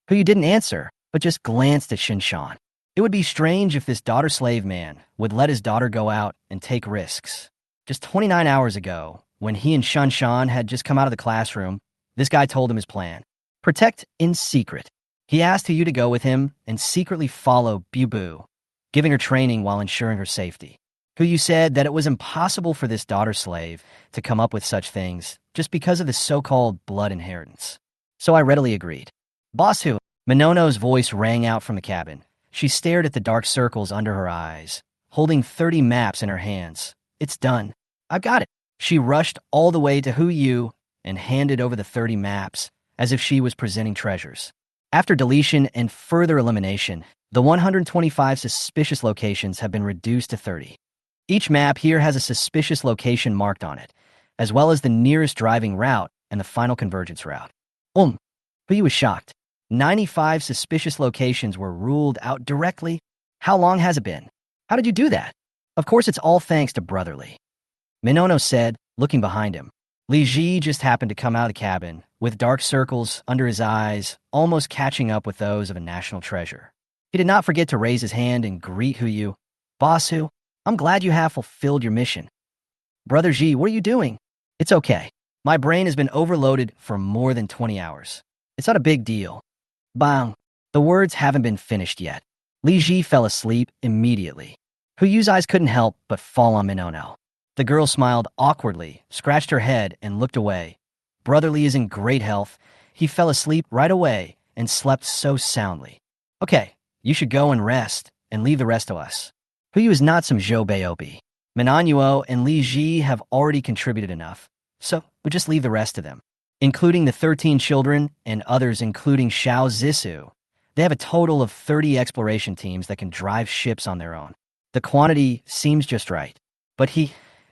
Who didn't answer, but just glanced at Shan. It would be strange if this daughter-slave man would let his daughter go out and take risks. Just 29 hours ago, when he and Shan had just come out of the classroom, this guy told him his plan. Protect in secret. He asked Hu to go with him and secretly follow Bubu, giving her training while ensuring her safety. Hu said that it was impossible for this daughter-slave to come up with such things just because of the so-called blood inheritance. So I readily agreed. Boss Hu, Minono's voice rang out from the cabin. She stared at the dark circles under her eyes, holding 30 maps in her hands. It's done. I've got it. She rushed all the way to Huyu and handed over the 30 maps as if she was presenting treasures. After deletion and further elimination, the 125 suspicious locations have been reduced to 30. Each map here has a suspicious location marked on it, as well as the nearest driving route and the final convergence route. Huyu was shocked. 95 suspicious locations were ruled out directly. How long has it been? How did you do that? Of course, it's all thanks to Brotherly. Minono said, looking behind him. Li Ji just happened to come out of the cabin, with dark circles under his eyes, almost catching up with those of a national treasure. He did not forget to raise his hand and greet Huyu. Boss Hu, I'm glad you have fulfilled your mission. Brother Ji, what are you doing? It's okay. My brain has been overloaded for more than 20 hours. It's not a big deal. Bang. The words haven't been finished yet. Li Ji fell asleep immediately. Huyu's eyes couldn't help but fall on Minono. The girl smiled awkwardly, scratched her head, and looked away. Brotherly is in great health. He fell asleep right away and slept so soundly. Okay, you should go and rest and leave the rest to us. Huyu is not some Zhou Beiobi. Minanyuo and Li Ji have already contributed enough, so we'll just leave the rest to them. Including the 13 children and others including Xiao Zissou. They have a total of 30 exploration teams that can drive ships on their own. The quantity seems just right. But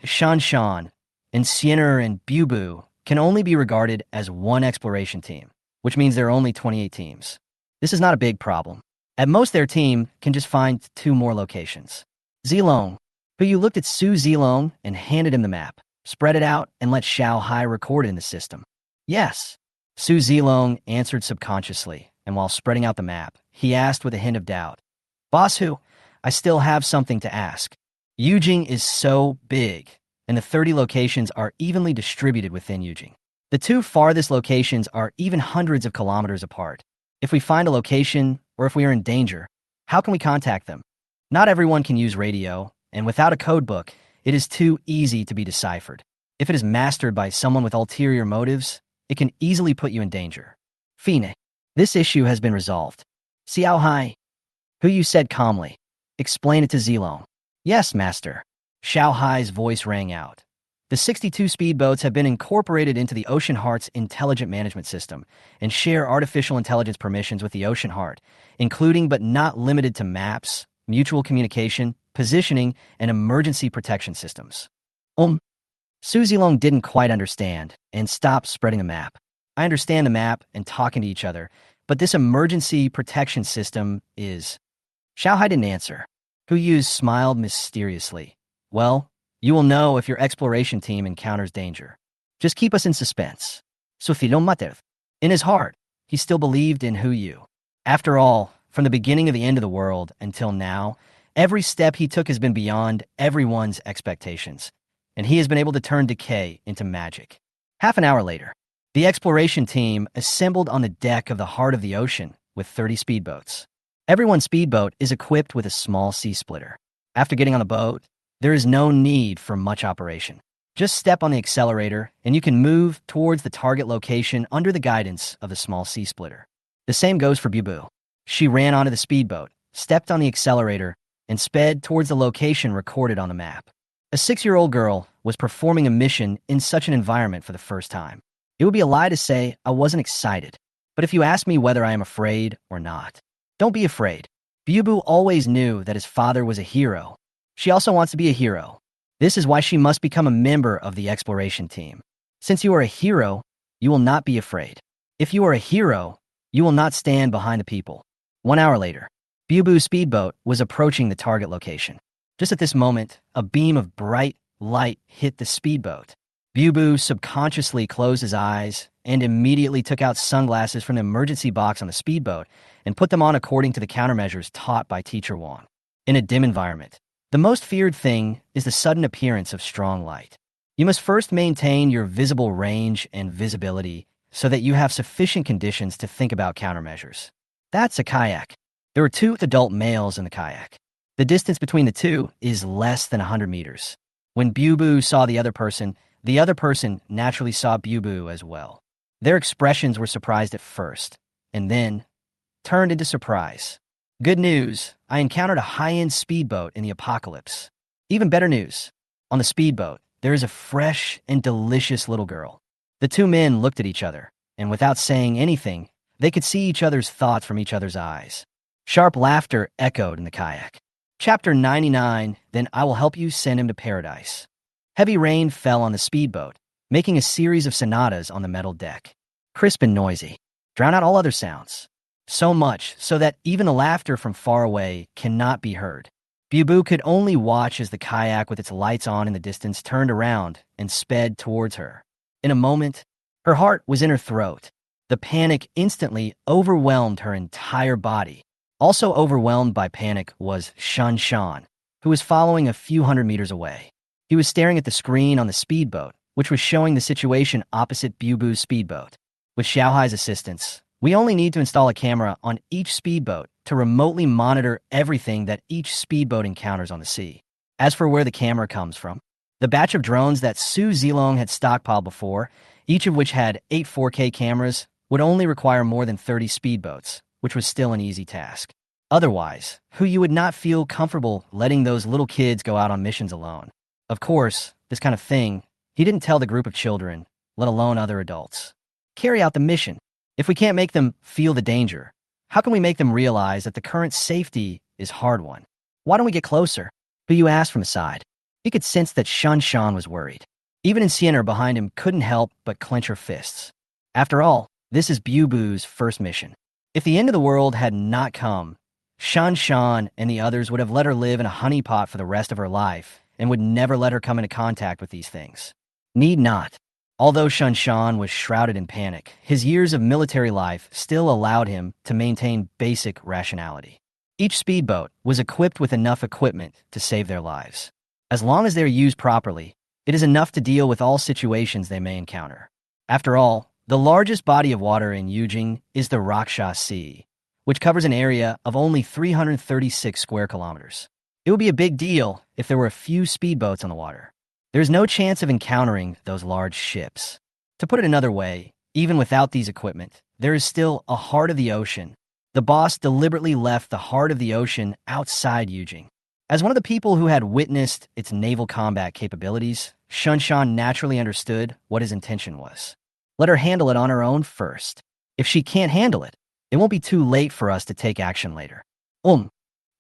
Shan, and Siener and Bubu can only be regarded as one exploration team, which means there are only 28 teams. This is not a big problem. At most, their team can just find 2 more locations. Zilong, who you looked at Su Zilong and handed him the map, spread it out, and let Xiao Hai record it in the system. Yes. Su Zilong answered subconsciously, and while spreading out the map, he asked with a hint of doubt, Boss Hu, I still have something to ask. Yujing is so big, and the 30 locations are evenly distributed within Yujing. The 2 farthest locations are even hundreds of kilometers apart. If we find a location, or if we are in danger, how can we contact them? Not everyone can use radio, and without a code book, it is too easy to be deciphered. If it is mastered by someone with ulterior motives, it can easily put you in danger. Fine. This issue has been resolved. Xiao Hai, who you said calmly. Explain it to Zilong. Yes, master. Xiao Hai's voice rang out. The 62 speedboats have been incorporated into the Ocean Heart's intelligent management system and share artificial intelligence permissions with the Ocean Heart, including but not limited to maps, mutual communication, positioning, and emergency protection systems. Su Zilong didn't quite understand and stopped spreading the map. I understand the map and talking to each other, but this emergency protection system is... Xiao Hai didn't answer. Hu Yu smiled mysteriously. Well, you will know if your exploration team encounters danger. Just keep us in suspense. In his heart, he still believed in Hu Yu. After all, from the beginning of the end of the world until now, every step he took has been beyond everyone's expectations, and he has been able to turn decay into magic. Half an hour later, the exploration team assembled on the deck of the Heart of the Ocean with 30 speedboats. Everyone's speedboat is equipped with a small sea splitter. After getting on the boat, there is no need for much operation. Just step on the accelerator, and you can move towards the target location under the guidance of the small sea splitter. The same goes for Bubu. She ran onto the speedboat, stepped on the accelerator, and sped towards the location recorded on the map. A 6-year-old girl was performing a mission in such an environment for the first time. It would be a lie to say I wasn't excited, but if you ask me whether I am afraid or not, don't be afraid. Bubu always knew that his father was a hero. She also wants to be a hero. This is why she must become a member of the exploration team. Since you are a hero, you will not be afraid. If you are a hero, you will not stand behind the people. 1 hour later, Bubu's speedboat was approaching the target location. Just at this moment, a beam of bright light hit the speedboat. Bubu subconsciously closed his eyes and immediately took out sunglasses from the emergency box on the speedboat and put them on according to the countermeasures taught by Teacher Wang. In a dim environment, the most feared thing is the sudden appearance of strong light. You must first maintain your visible range and visibility so that you have sufficient conditions to think about countermeasures. That's a kayak. There are 2 adult males in the kayak. The distance between the 2 is less than 100 meters. When Bubu saw the other person naturally saw Bubu as well. Their expressions were surprised at first, and then turned into surprise. Good news, I encountered a high-end speedboat in the apocalypse. Even better news, on the speedboat, there is a fresh and delicious little girl. The 2 men looked at each other, and without saying anything, they could see each other's thoughts from each other's eyes. Sharp laughter echoed in the kayak. Chapter 99, Then I Will Help You Send Him to Paradise. Heavy rain fell on the speedboat, making a series of sonatas on the metal deck. Crisp and noisy. Drown out all other sounds. So much so that even the laughter from far away cannot be heard. Bubu could only watch as the kayak with its lights on in the distance turned around and sped towards her. In a moment, her heart was in her throat. The panic instantly overwhelmed her entire body. Also overwhelmed by panic was Shan Shan, who was following a few hundred meters away. He was staring at the screen on the speedboat, which was showing the situation opposite Bubu's speedboat. With Xiao Hai's assistance, we only need to install a camera on each speedboat to remotely monitor everything that each speedboat encounters on the sea. As for where the camera comes from, the batch of drones that Su Zilong had stockpiled before, each of which had 8 4K cameras, would only require more than 30 speedboats, which was still an easy task. Otherwise, you would not feel comfortable letting those little kids go out on missions alone. Of course, this kind of thing, he didn't tell the group of children, let alone other adults. Carry out the mission. If we can't make them feel the danger, how can we make them realize that the current safety is hard-won? Why don't we get closer? You asked from the side. He could sense that Shan Shan was worried. Even Sienna behind him couldn't help but clench her fists. After all, this is Bubu's first mission. If the end of the world had not come, Shan Shan and the others would have let her live in a honeypot for the rest of her life and would never let her come into contact with these things. Need not. Although Shan Shan was shrouded in panic, his years of military life still allowed him to maintain basic rationality. Each speedboat was equipped with enough equipment to save their lives. As long as they're used properly, it is enough to deal with all situations they may encounter. After all, the largest body of water in Yujing is the Raksha Sea, which covers an area of only 336 square kilometers. It would be a big deal if there were a few speedboats on the water. There's no chance of encountering those large ships. To put it another way, even without these equipment, there is still a heart of the ocean. The boss deliberately left the heart of the ocean outside Yujing. As one of the people who had witnessed its naval combat capabilities, Shunshan naturally understood what his intention was. Let her handle it on her own first. If she can't handle it, it won't be too late for us to take action later. Huyu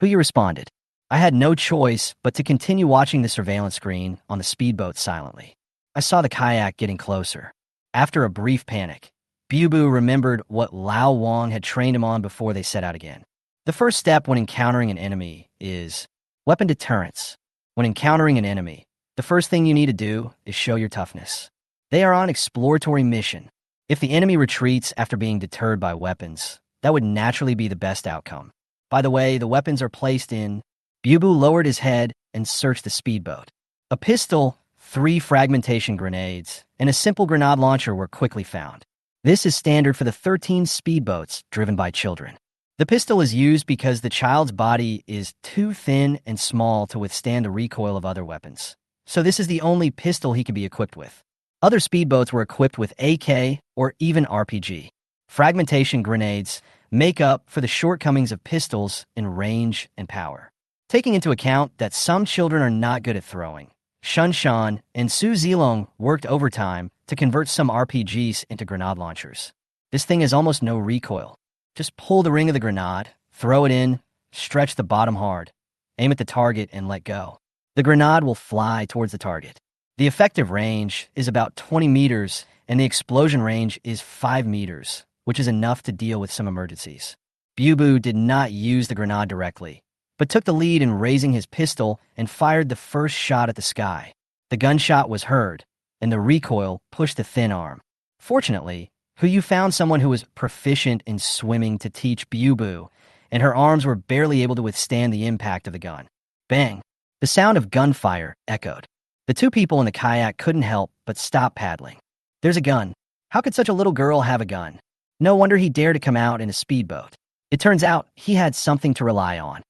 responded. I had no choice but to continue watching the surveillance screen on the speedboat silently. I saw the kayak getting closer. After a brief panic, Bubu remembered what Lao Wang had trained him on before they set out again. The first step when encountering an enemy is weapon deterrence. When encountering an enemy, the first thing you need to do is show your toughness. They are on exploratory mission. If the enemy retreats after being deterred by weapons, that would naturally be the best outcome. By the way, the weapons are placed in. Bubu lowered his head and searched the speedboat. A pistol, 3 fragmentation grenades, and a simple grenade launcher were quickly found. This is standard for the 13 speedboats driven by children. The pistol is used because the child's body is too thin and small to withstand the recoil of other weapons. So this is the only pistol he can be equipped with. Other speedboats were equipped with AK or even RPG. Fragmentation grenades make up for the shortcomings of pistols in range and power. Taking into account that some children are not good at throwing, Shun Shan and Su Zilong worked overtime to convert some RPGs into grenade launchers. This thing has almost no recoil. Just pull the ring of the grenade, throw it in, stretch the bottom hard, aim at the target, and let go. The grenade will fly towards the target. The effective range is about 20 meters, and the explosion range is 5 meters, which is enough to deal with some emergencies. Bubu did not use the grenade directly, but took the lead in raising his pistol and fired the first shot at the sky. The gunshot was heard, and the recoil pushed the thin arm. Fortunately, Huyu found someone who was proficient in swimming to teach Bubu, and her arms were barely able to withstand the impact of the gun. Bang! The sound of gunfire echoed. The 2 people in the kayak couldn't help but stop paddling. There's a gun. How could such a little girl have a gun? No wonder he dared to come out in a speedboat. It turns out he had something to rely on.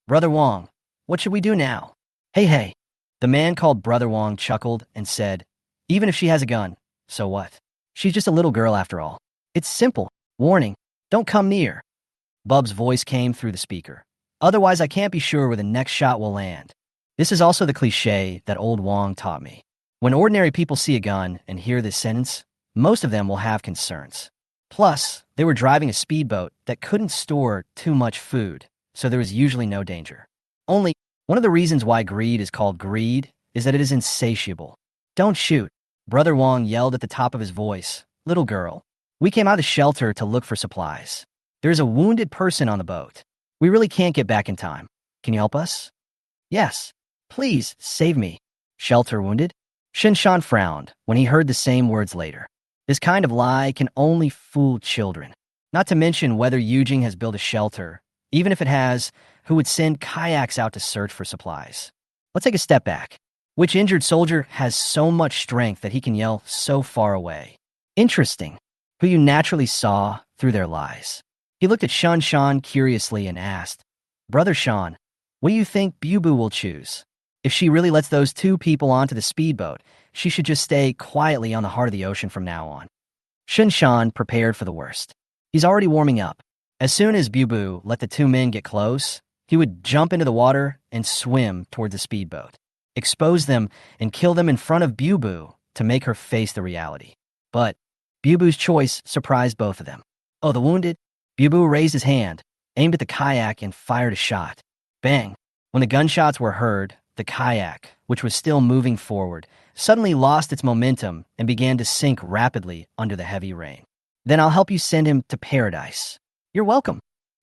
Brother Wang, what should we do now? Hey. The man called Brother Wang chuckled and said, even if she has a gun, so what? She's just a little girl after all. It's simple. Warning, don't come near. Bub's voice came through the speaker. Otherwise, I can't be sure where the next shot will land. This is also the cliche that old Wang taught me. When ordinary people see a gun and hear this sentence, most of them will have concerns. Plus, they were driving a speedboat that couldn't store too much food, so there was usually no danger. Only, one of the reasons why greed is called greed is that it is insatiable. Don't shoot. Brother Wang yelled at the top of his voice. Little girl, we came out of the shelter to look for supplies. There's a wounded person on the boat. We really can't get back in time. Can you help us? Yes. Please, save me. Shelter wounded? Shinshan frowned when he heard the same words later. This kind of lie can only fool children. Not to mention whether Yujing has built a shelter. Even if it has, who would send kayaks out to search for supplies? Let's take a step back. Which injured soldier has so much strength that he can yell so far away? Interesting. Who you naturally saw through their lies. He looked at Shun Shan curiously and asked, Brother Shan, what do you think Bubu will choose? If she really lets those 2 people onto the speedboat, she should just stay quietly on the heart of the ocean from now on. Shun Shan prepared for the worst. He's already warming up. As soon as Bubu let the 2 men get close, he would jump into the water and swim toward the speedboat, expose them and kill them in front of Bubu to make her face the reality. But Bubu's choice surprised both of them. Oh, the wounded? Bubu raised his hand, aimed at the kayak, and fired a shot. Bang! When the gunshots were heard, the kayak, which was still moving forward, suddenly lost its momentum and began to sink rapidly under the heavy rain. Then I'll help you send him to paradise. You're welcome.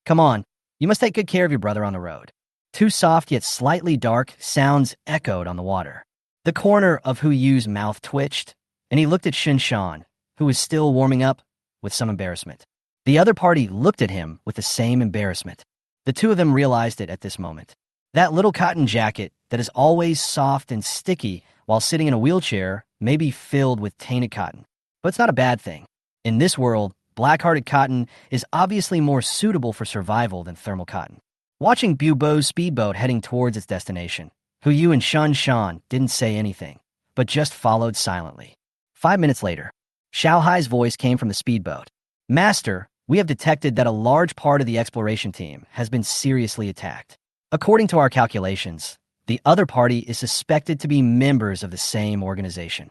Come on, you must take good care of your brother on the road. Two soft yet slightly dark sounds echoed on the water. The corner of Hu Yu's mouth twitched, and he looked at Shan, who was still warming up, with some embarrassment. The other party looked at him with the same embarrassment. The two of them realized it at this moment. That little cotton jacket that is always soft and sticky while sitting in a wheelchair may be filled with tainted cotton. But it's not a bad thing. In this world, black-hearted cotton is obviously more suitable for survival than thermal cotton. Watching Bubo's speedboat heading towards its destination, Hu Yu and Shan didn't say anything, but just followed silently. 5 minutes later, Xiao Hai's voice came from the speedboat. Master, we have detected that a large part of the exploration team has been seriously attacked. According to our calculations, the other party is suspected to be members of the same organization.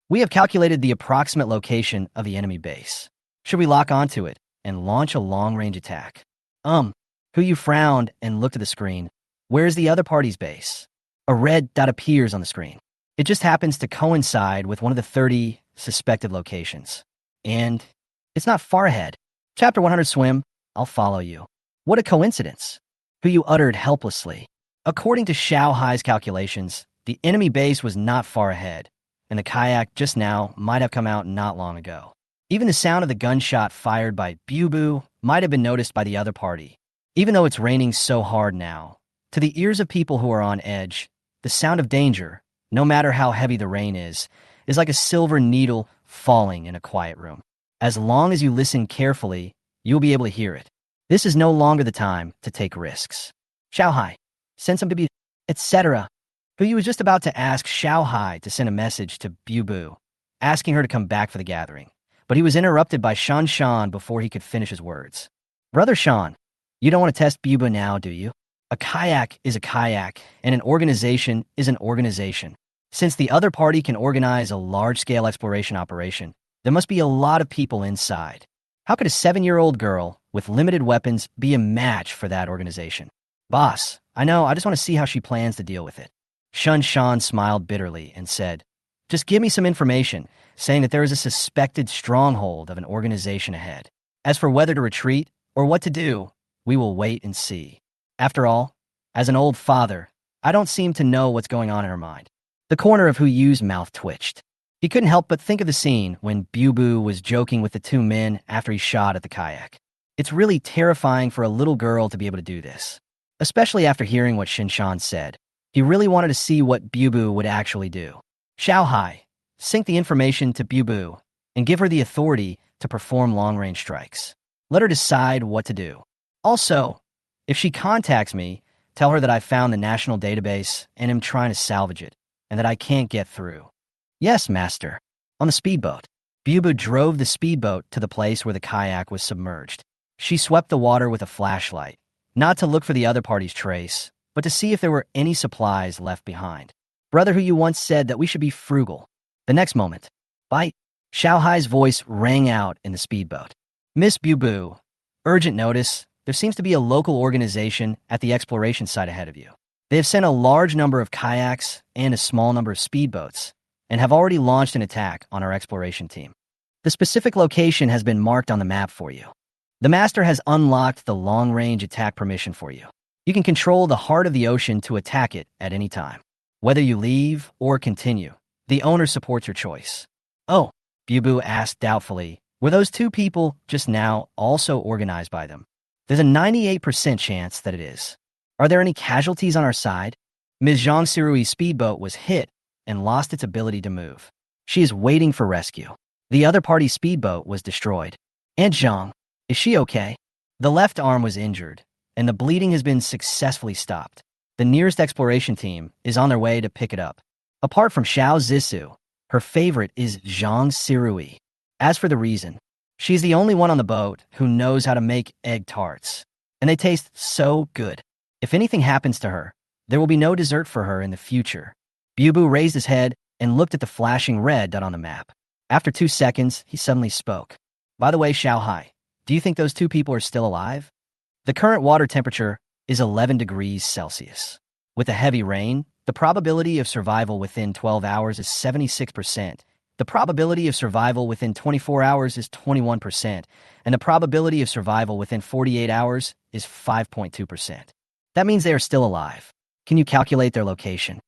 We have calculated the approximate location of the enemy base. Should we lock onto it and launch a long-range attack? Hu Yu frowned and looked at the screen. Where is the other party's base? A red dot appears on the screen. It just happens to coincide with one of the 30 suspected locations. And it's not far ahead. Chapter 100 Swim, I'll follow you. What a coincidence. Hu Yu uttered helplessly. According to Xiao Hai's calculations, the enemy base was not far ahead, and the kayak just now might have come out not long ago. Even the sound of the gunshot fired by Bubu might have been noticed by the other party. Even though it's raining so hard now, to the ears of people who are on edge, the sound of danger, no matter how heavy the rain is like a silver needle falling in a quiet room. As long as you listen carefully, you'll be able to hear it. This is no longer the time to take risks. Xiao Hai, send some to be, etc. Hu Yu was just about to ask Xiao Hai to send a message to Bubu, asking her to come back for the gathering, but he was interrupted by Shan before he could finish his words. Brother Shan, you don't want to test Bubu now, do you? A kayak is a kayak, and an organization is an organization. Since the other party can organize a large-scale exploration operation, there must be a lot of people inside. How could a 7-year-old girl with limited weapons be a match for that organization? Boss, I know, I just want to see how she plans to deal with it. Shan smiled bitterly and said, just give me some information, saying that there is a suspected stronghold of an organization ahead. As for whether to retreat or what to do, we will wait and see. After all, as an old father, I don't seem to know what's going on in her mind. The corner of Hu Yu's mouth twitched. He couldn't help but think of the scene when Bubu was joking with the two men after he shot at the kayak. It's really terrifying for a little girl to be able to do this, especially after hearing what Shan said. He really wanted to see what Bubu would actually do. Xiao Hai, sync the information to Bubu and give her the authority to perform long-range strikes. Let her decide what to do. Also, if she contacts me, tell her that I found the national database and am trying to salvage it, and that I can't get through. Yes, master. On the speedboat. Bubu drove the speedboat to the place where the kayak was submerged. She swept the water with a flashlight, not to look for the other party's trace, but to see if there were any supplies left behind. Brother Hu Yu once said that we should be frugal. The next moment, bite, Xiao Hai's voice rang out in the speedboat. Miss Bubu, urgent notice, there seems to be a local organization at the exploration site ahead of you. They have sent a large number of kayaks and a small number of speedboats, and have already launched an attack on our exploration team. The specific location has been marked on the map for you. The master has unlocked the long-range attack permission for you. You can control the heart of the ocean to attack it at any time. Whether you leave or continue, the owner supports your choice. Oh, Bubu asked doubtfully, were those two people just now also organized by them? There's a 98% chance that it is. Are there any casualties on our side? Ms. Zhang Sirui's speedboat was hit and lost its ability to move. She is waiting for rescue. The other party's speedboat was destroyed. Aunt Zhang, is she okay? The left arm was injured, and the bleeding has been successfully stopped. The nearest exploration team is on their way to pick it up. Apart from Xiao Zissou, her favorite is Zhang Sirui. As for the reason, she's the only one on the boat who knows how to make egg tarts, and they taste so good. If anything happens to her, there will be no dessert for her in the future. Bubu raised his head and looked at the flashing red dot on the map. After 2 seconds, he suddenly spoke. By the way, Xiao Hai, do you think those two people are still alive? The current water temperature is 11 degrees Celsius. With the heavy rain, the probability of survival within 12 hours is 76%, The probability of survival within 24 hours is 21%, and the probability of survival within 48 hours is 5.2%. That means they are still alive. Can you calculate their location?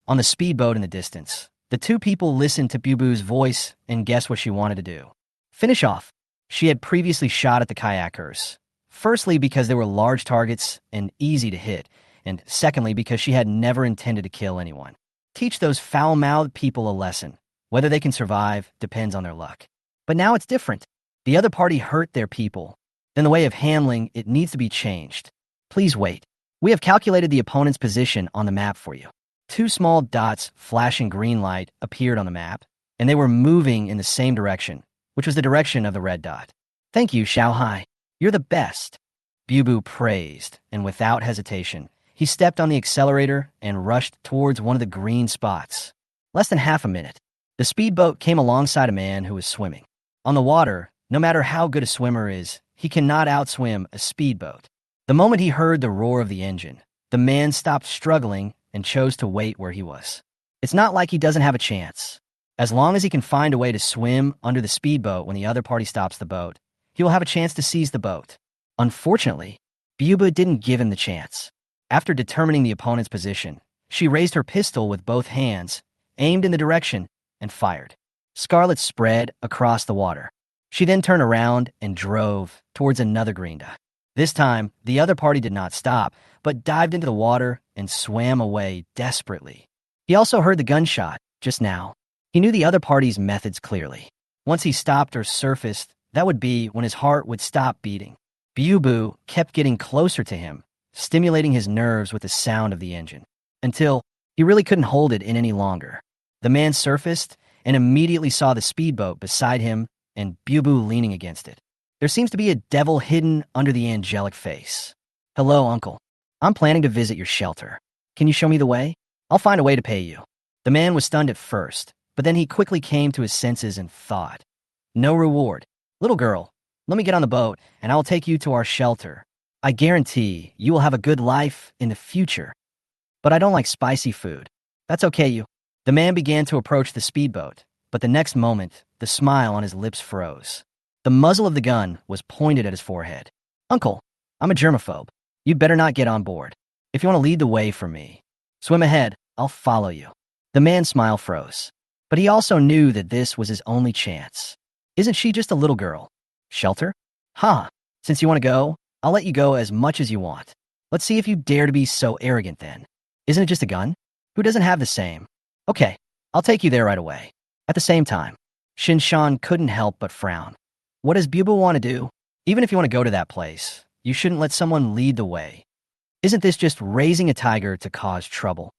On the speedboat in the distance, the two people listened to Bubu's voice and guessed what she wanted to do. Finish off. She had previously shot at the kayakers. Firstly, because they were large targets and easy to hit, and secondly, because she had never intended to kill anyone. Teach those foul-mouthed people a lesson. Whether they can survive depends on their luck. But now it's different. The other party hurt their people. Then the way of handling it needs to be changed. Please wait. We have calculated the opponent's position on the map for you. Two small dots flashing green light appeared on the map, and they were moving in the same direction, which was the direction of the red dot. Thank you, Xiaohai. You're the best. Bubu praised, and without hesitation, he stepped on the accelerator and rushed towards one of the green spots. Less than half a minute, the speedboat came alongside a man who was swimming. On the water, no matter how good a swimmer is, he cannot outswim a speedboat. The moment he heard the roar of the engine, the man stopped struggling and chose to wait where he was. It's not like he doesn't have a chance. As long as he can find a way to swim under the speedboat when the other party stops the boat, he will have a chance to seize the boat. Unfortunately, Bubu didn't give him the chance. After determining the opponent's position, she raised her pistol with both hands, aimed in the direction, and fired. Scarlet spread across the water. She then turned around and drove towards another green dot. This time, the other party did not stop, but dived into the water and swam away desperately. He also heard the gunshot just now. He knew the other party's methods clearly. Once he stopped or surfaced, that would be when his heart would stop beating. Bubu kept getting closer to him, stimulating his nerves with the sound of the engine, until he really couldn't hold it in any longer. The man surfaced and immediately saw the speedboat beside him and Bubu leaning against it. There seems to be a devil hidden under the angelic face. Hello, uncle. I'm planning to visit your shelter. Can you show me the way? I'll find a way to pay you. The man was stunned at first, but then he quickly came to his senses and thought. No reward. Little girl, let me get on the boat and I'll take you to our shelter. I guarantee you will have a good life in the future. But I don't like spicy food. That's okay, you. The man began to approach the speedboat, but the next moment, the smile on his lips froze. The muzzle of the gun was pointed at his forehead. Uncle, I'm a germaphobe. You'd better not get on board. If you want to lead the way for me, swim ahead, I'll follow you. The man's smile froze, but he also knew that this was his only chance. Isn't she just a little girl? Shelter? Ha! Since you want to go, I'll let you go as much as you want. Let's see if you dare to be so arrogant then. Isn't it just a gun? Who doesn't have the same? Okay, I'll take you there right away. At the same time, Shinshan couldn't help but frown. What does Bubu want to do? Even if you want to go to that place, you shouldn't let someone lead the way. Isn't this just raising a tiger to cause trouble?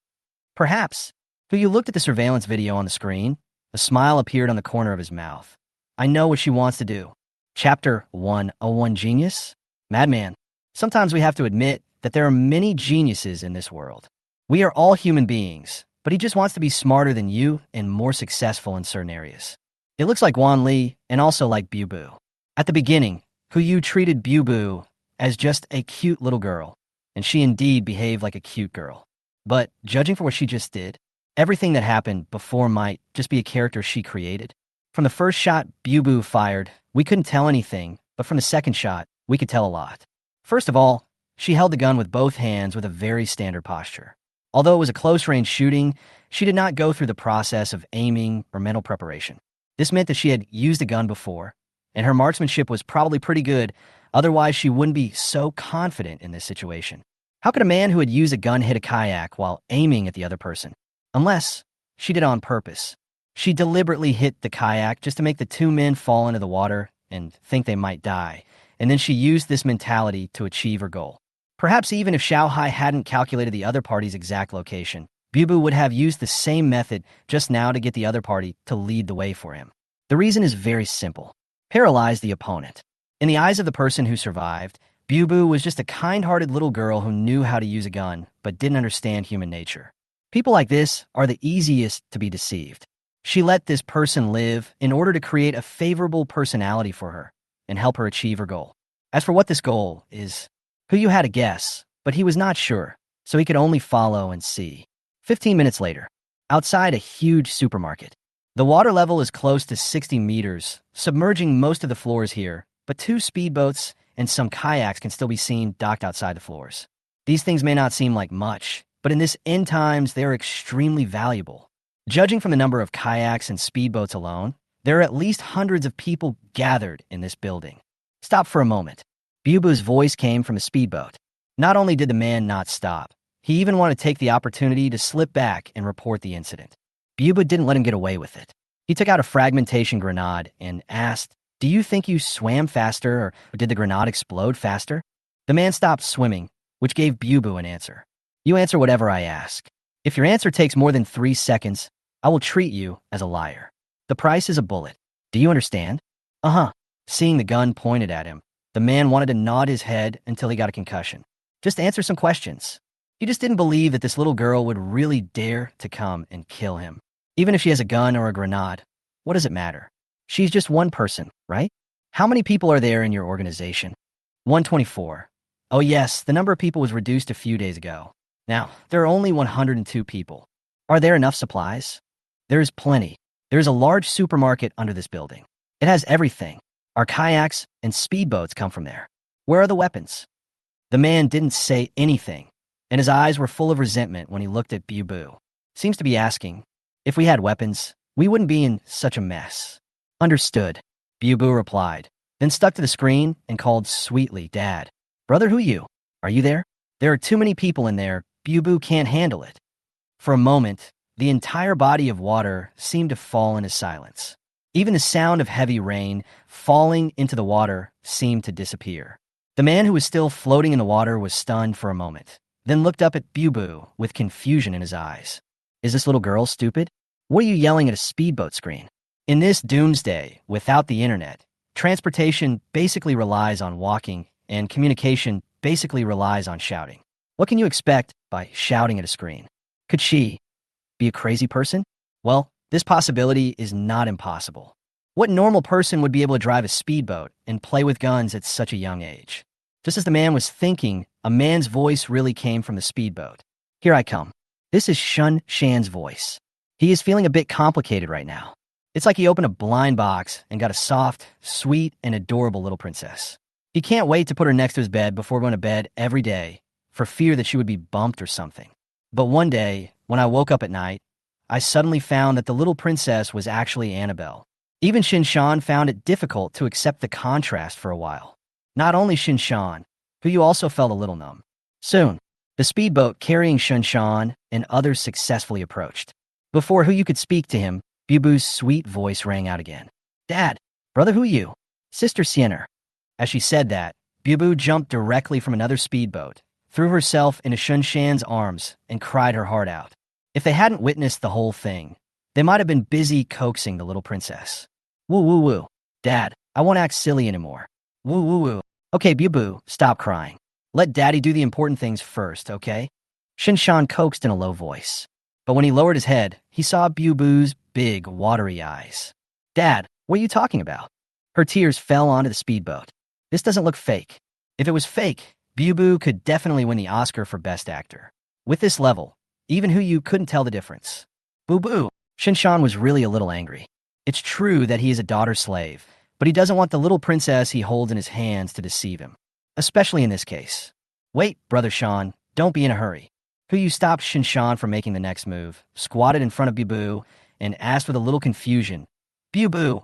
Perhaps. When you looked at the surveillance video on the screen, a smile appeared on the corner of his mouth. I know what she wants to do. Chapter 101 Genius? Madman. Sometimes we have to admit that there are many geniuses in this world. We are all human beings, but he just wants to be smarter than you and more successful in certain areas. It looks like Wan Li and also like Bubu. At the beginning, Huyu treated Bubu as just a cute little girl, and she indeed behaved like a cute girl. But judging for what she just did, everything that happened before might just be a character she created. From the first shot Bubu fired, we couldn't tell anything, but from the second shot, we could tell a lot. First of all, she held the gun with both hands with a very standard posture. Although it was a close-range shooting, she did not go through the process of aiming or mental preparation. This meant that she had used a gun before, and her marksmanship was probably pretty good, otherwise she wouldn't be so confident in this situation. How could a man who had used a gun hit a kayak while aiming at the other person? Unless she did it on purpose. She deliberately hit the kayak just to make the two men fall into the water and think they might die, and then she used this mentality to achieve her goal. Perhaps even if Xiaohai hadn't calculated the other party's exact location, Bubu would have used the same method just now to get the other party to lead the way for him. The reason is very simple. Paralyze the opponent. In the eyes of the person who survived, Bubu was just a kind-hearted little girl who knew how to use a gun but didn't understand human nature. People like this are the easiest to be deceived. She let this person live in order to create a favorable personality for her and help her achieve her goal. As for what this goal is, Huyu had a guess, but he was not sure, so he could only follow and see. 15 minutes later, outside a huge supermarket, The water level is close to 60 meters, submerging most of the floors here, but 2 speedboats and some kayaks can still be seen docked outside the floors. These things may not seem like much, but in this end times, they are extremely valuable. Judging from the number of kayaks and speedboats alone, there are at least hundreds of people gathered in this building. Stop for a moment. Bubu's voice came from a speedboat. Not only did the man not stop, he even wanted to take the opportunity to slip back and report the incident. Bubu didn't let him get away with it. He took out a fragmentation grenade and asked, "Do you think you swam faster, or did the grenade explode faster?" The man stopped swimming, which gave Bubu an answer. "You answer whatever I ask. If your answer takes more than 3 seconds, I will treat you as a liar. The price is a bullet. Do you understand?" "Uh-huh." Seeing the gun pointed at him, the man wanted to nod his head until he got a concussion. Just answer some questions. He just didn't believe that this little girl would really dare to come and kill him. Even if she has a gun or a grenade, what does it matter? She's just one person, right? How many people are there in your organization? 124. Oh yes, the number of people was reduced a few days ago. Now, there are only 102 people. Are there enough supplies? There is plenty. There is a large supermarket under this building. It has everything. Our kayaks and speedboats come from there. Where are the weapons? The man didn't say anything, and his eyes were full of resentment when he looked at Bubu. Seems to be asking, if we had weapons, we wouldn't be in such a mess. Understood, Bubu replied, then stuck to the screen and called sweetly, "Dad. Brother, who you? Are you there? There are too many people in there. Bubu can't handle it." For a moment, the entire body of water seemed to fall into silence. Even the sound of heavy rain falling into the water seemed to disappear. The man who was still floating in the water was stunned for a moment, then looked up at Bubu with confusion in his eyes. "Is this little girl stupid? What are you yelling at a speedboat screen?" In this doomsday, without the internet, transportation basically relies on walking, and communication basically relies on shouting. What can you expect by shouting at a screen? Could she be a crazy person? Well, this possibility is not impossible. What normal person would be able to drive a speedboat and play with guns at such a young age? Just as the man was thinking, a man's voice really came from the speedboat. "Here I come." This is Shun Shan's voice. He is feeling a bit complicated right now. It's like he opened a blind box and got a soft, sweet, and adorable little princess. He can't wait to put her next to his bed before going to bed every day, for fear that she would be bumped or something. But one day, when I woke up at night, I suddenly found that the little princess was actually Annabelle. Even Shinshan found it difficult to accept the contrast for a while. Not only Shinshan, who you also felt a little numb. Soon, the speedboat carrying Shinshan and others successfully approached. Before who you could speak to him, Bubu's sweet voice rang out again. "Dad, brother, who you? Sister Sienna." As she said that, Bubu jumped directly from another speedboat, threw herself into Shinshan's arms, and cried her heart out. If they hadn't witnessed the whole thing, they might have been busy coaxing the little princess. "Woo woo woo. Dad, I won't act silly anymore. Woo woo woo. Okay, Bubu, stop crying. Let Daddy do the important things first, okay?" Shinshan coaxed in a low voice. But when he lowered his head, he saw Bubu's big, watery eyes. "Dad, what are you talking about?" Her tears fell onto the speedboat. This doesn't look fake. If it was fake, Bubu could definitely win the Oscar for Best Actor. With this level, even who you couldn't tell the difference. Bubu! Shinshan was really a little angry. It's true that he is a daughter slave, but he doesn't want the little princess he holds in his hands to deceive him. Especially in this case. "Wait, Brother Shan, don't be in a hurry." Who you stopped Shinshan from making the next move, squatted in front of Bubu, and asked with a little confusion, "Bubu,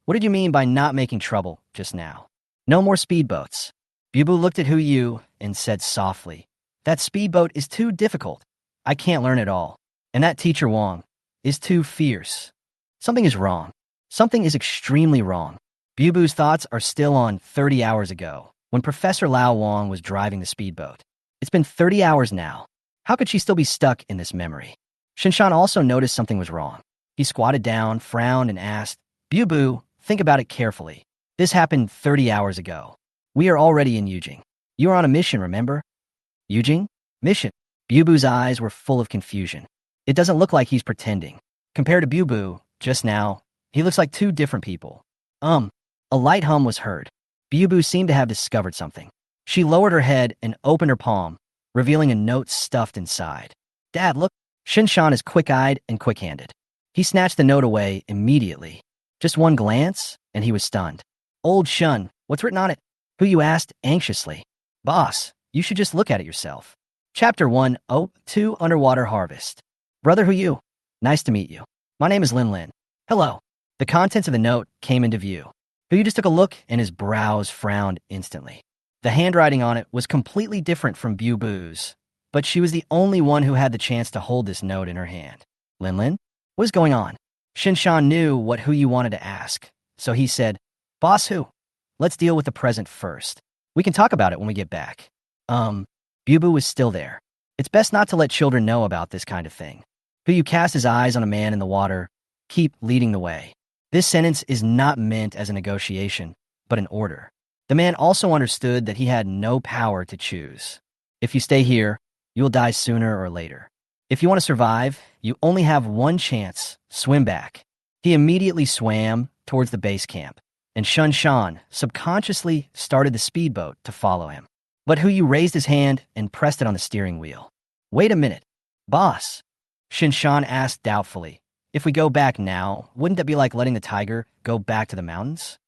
what did you mean by not making trouble just now?" "No more speedboats." Bubu looked at Hu Yu and said softly, "That speedboat is too difficult. I can't learn it all. And that teacher Wang is too fierce. Something is wrong. Something is extremely wrong." Bubu's thoughts are still on 30 hours ago, when Professor Lao Wang was driving the speedboat. It's been 30 hours now. How could she still be stuck in this memory? Shinshan also noticed something was wrong. He squatted down, frowned, and asked, "Bubu, think about it carefully. This happened 30 hours ago. We are already in Yujing. You are on a mission, remember?" "Yujing? Mission?" Bubu's eyes were full of confusion. It doesn't look like he's pretending. Compared to Bubu, just now, he looks like two different people. A light hum was heard. Bubu seemed to have discovered something. She lowered her head and opened her palm, revealing a note stuffed inside. "Dad, look." Shinshan is quick-eyed and quick-handed. He snatched the note away immediately. Just one glance, and he was stunned. Old Shun, what's written on it? Who you asked anxiously. Boss, you should just look at it yourself. Chapter 102 Underwater Harvest. Brother Who You? Nice to meet you. My name is Lin Lin. Hello. The contents of the note came into view. Who You just took a look, and his brows frowned instantly. The handwriting on it was completely different from Bu Bu's, but she was the only one who had the chance to hold this note in her hand. Lin Lin? What is going on? Shinshan knew what Who You wanted to ask, so he said, Boss Who? Let's deal with the present first. We can talk about it when we get back. Bubu was still there. It's best not to let children know about this kind of thing. Who You cast his eyes on a man in the water. Keep leading the way. This sentence is not meant as a negotiation, but an order. The man also understood that he had no power to choose. If you stay here, you will die sooner or later. If you want to survive, you only have one chance. Swim back. He immediately swam towards the base camp, and Shun Shan subconsciously started the speedboat to follow him. But Who You raised his hand and pressed it on the steering wheel. Wait a minute. Boss, Shin Shan asked doubtfully. If we go back now, wouldn't that be like letting the tiger go back to the mountains?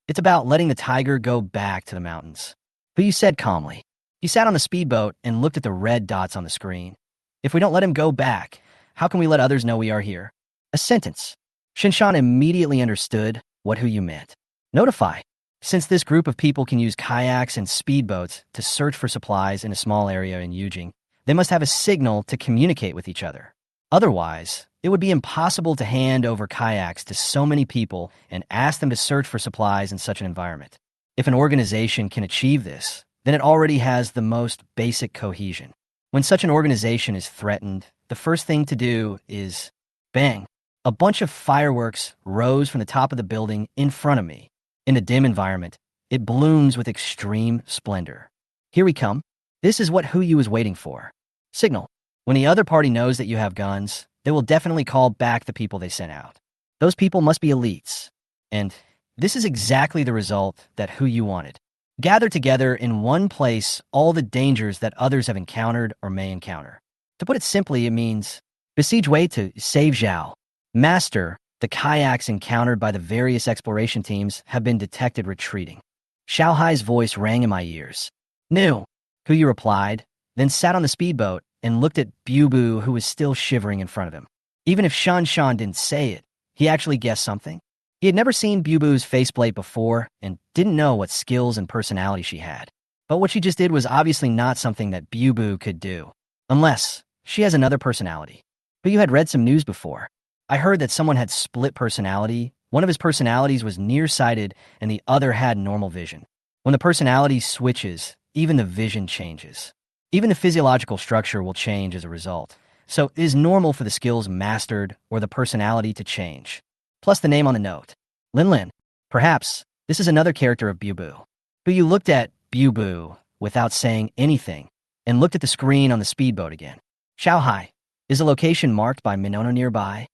It's about letting the tiger go back to the mountains. Who You said calmly. He sat on the speedboat and looked at the red dots on the screen. If we don't let him go back, how can we let others know we are here? A sentence. Shinshan immediately understood what Who You meant. Notify. Since this group of people can use kayaks and speedboats to search for supplies in a small area in Yujing, they must have a signal to communicate with each other. Otherwise, it would be impossible to hand over kayaks to so many people and ask them to search for supplies in such an environment. If an organization can achieve this, then it already has the most basic cohesion. When such an organization is threatened, the first thing to do is bang. A bunch of fireworks rose from the top of the building in front of me. In the dim environment, it blooms with extreme splendor. Here we come. This is what Who You is waiting for. Signal. When the other party knows that you have guns, they will definitely call back the people they sent out. Those people must be elites. And this is exactly the result that Who You wanted. Gather together in one place all the dangers that others have encountered or may encounter. To put it simply, it means besiege Wei to save Zhao. Master, the kayaks encountered by the various exploration teams have been detected retreating. Xiao Hai's voice rang in my ears. New, Who You replied, then sat on the speedboat and looked at Bubu, who was still shivering in front of him. Even if Shan Shan didn't say it, he actually guessed something. He had never seen Bubu's faceplate before and didn't know what skills and personality she had. But what she just did was obviously not something that Bubu could do. Unless she has another personality. But you had read some news before. I heard that someone had split personality. One of his personalities was nearsighted and the other had normal vision. When the personality switches, even the vision changes. Even the physiological structure will change as a result. So it is normal for the skills mastered or the personality to change. Plus the name on the note. Lin Lin. Perhaps this is another character of Bubu. Who You looked at Bubu without saying anything and looked at the screen on the speedboat again. Xiao Hai. Is a location marked by Minono nearby?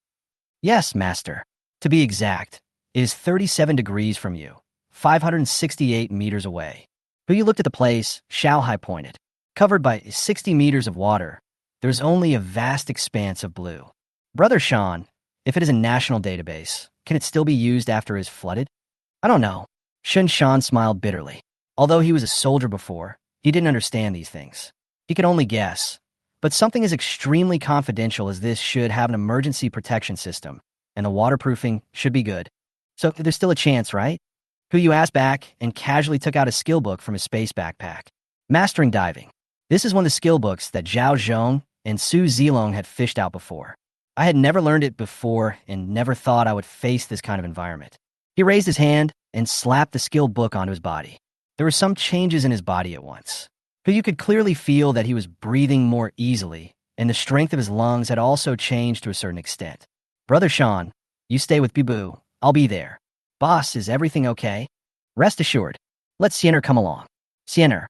Yes, master. To be exact, it is 37 degrees from you, 568 meters away. Who You looked at the place, Xiao Hai pointed. Covered by 60 meters of water, there's only a vast expanse of blue. Brother Sean, if it is a national database, can it still be used after it is flooded? I don't know. Shun Shan smiled bitterly. Although he was a soldier before, he didn't understand these things. He could only guess. But something as extremely confidential as this should have an emergency protection system, and the waterproofing should be good. So there's still a chance, right? Who You asked back and casually took out a skill book from his space backpack. Mastering diving. This is one of the skill books that Zhao Zhong and Su Zilong had fished out before. I had never learned it before and never thought I would face this kind of environment. He raised his hand and slapped the skill book onto his body. There were some changes in his body at once. But you could clearly feel that he was breathing more easily, and the strength of his lungs had also changed to a certain extent. Brother Sean, you stay with Bubu. I'll be there. Boss, is everything okay? Rest assured. Let Siener come along. Siener,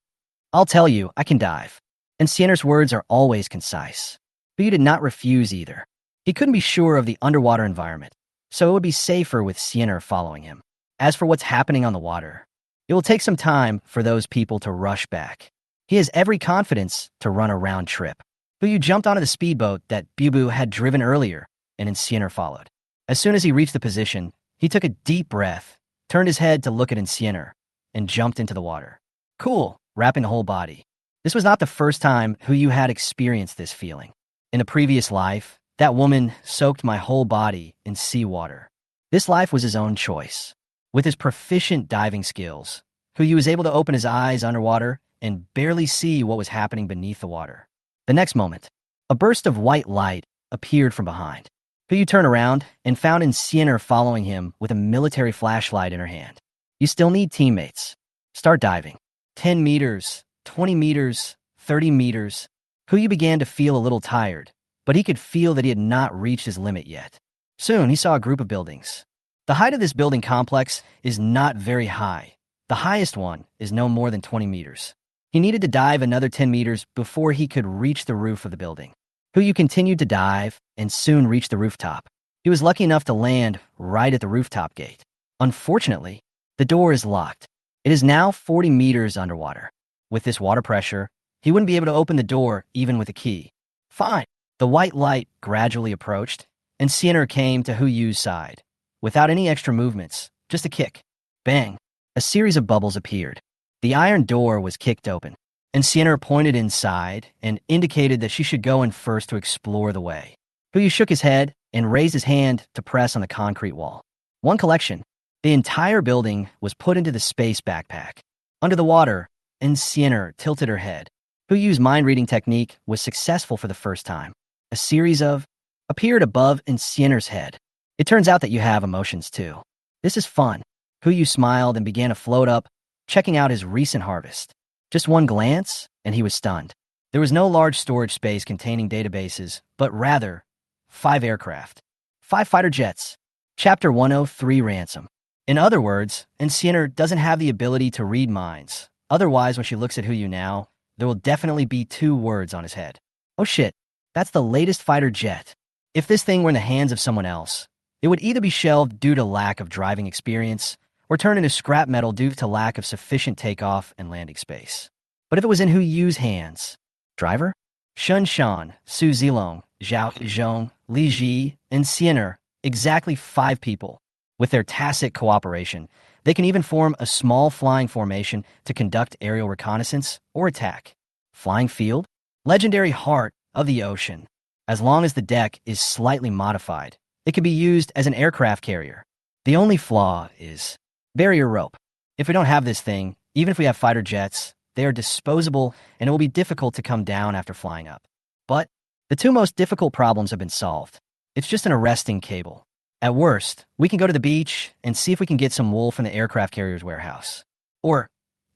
I'll tell you, I can dive. And Siener's words are always concise. But you did not refuse either. He couldn't be sure of the underwater environment, so it would be safer with Siener following him. As for what's happening on the water, it will take some time for those people to rush back. He has every confidence to run a round trip. But you jumped onto the speedboat that Bubu had driven earlier and Enciender followed. As soon as he reached the position, he took a deep breath, turned his head to look at Enciender, and jumped into the water. Cool, wrapping the whole body. This was not the first time Huyu had experienced this feeling. In a previous life, that woman soaked my whole body in seawater. This life was his own choice. With his proficient diving skills, Huyu was able to open his eyes underwater and barely see what was happening beneath the water. The next moment, a burst of white light appeared from behind. Huyu turned around and found Enciender following him with a military flashlight in her hand. You still need teammates. Start diving. 10 meters, 20 meters, 30 meters. Huyu began to feel a little tired, but he could feel that he had not reached his limit yet. Soon, he saw a group of buildings. The height of this building complex is not very high. The highest one is no more than 20 meters. He needed to dive another 10 meters before he could reach the roof of the building. Huyu continued to dive and soon reached the rooftop. He was lucky enough to land right at the rooftop gate. Unfortunately, the door is locked. It is now 40 meters underwater. With this water pressure, he wouldn't be able to open the door even with a key. Fine. The white light gradually approached, and Enciender came to Huyu's side. Without any extra movements, just a kick. Bang. A series of bubbles appeared. The iron door was kicked open. Enciender pointed inside and indicated that she should go in first to explore the way. Huyu shook his head and raised his hand to press on the concrete wall. One collection. The entire building was put into the space backpack. Under the water, Enciender tilted her head. Huyu's mind-reading technique was successful for the first time. A series of appeared above Enciender's head. It turns out that you have emotions too. This is fun. Huyu smiled and began to float up, checking out his recent harvest. Just one glance, and he was stunned. There was no large storage space containing databases, but rather 5 aircraft, 5 fighter jets. Chapter 103 Ransom. In other words, Enciender doesn't have the ability to read minds. Otherwise, when she looks at Huyu now, there will definitely be 2 words on his head. Oh shit, that's the latest fighter jet. If this thing were in the hands of someone else, it would either be shelved due to lack of driving experience or turned into scrap metal due to lack of sufficient takeoff and landing space. But if it was in Huyu's hands, driver? Shun Shan, Su Zilong, Zhao Zhong, Li Ji, and Enciender, exactly 5 people. With their tacit cooperation, they can even form a small flying formation to conduct aerial reconnaissance or attack. Flying field? Legendary heart of the ocean. As long as the deck is slightly modified, it can be used as an aircraft carrier. The only flaw is barrier rope. If we don't have this thing, even if we have fighter jets, they are disposable and it will be difficult to come down after flying up. But the 2 most difficult problems have been solved. It's just an arresting cable. At worst, we can go to the beach and see if we can get some wool from the aircraft carrier's warehouse. Or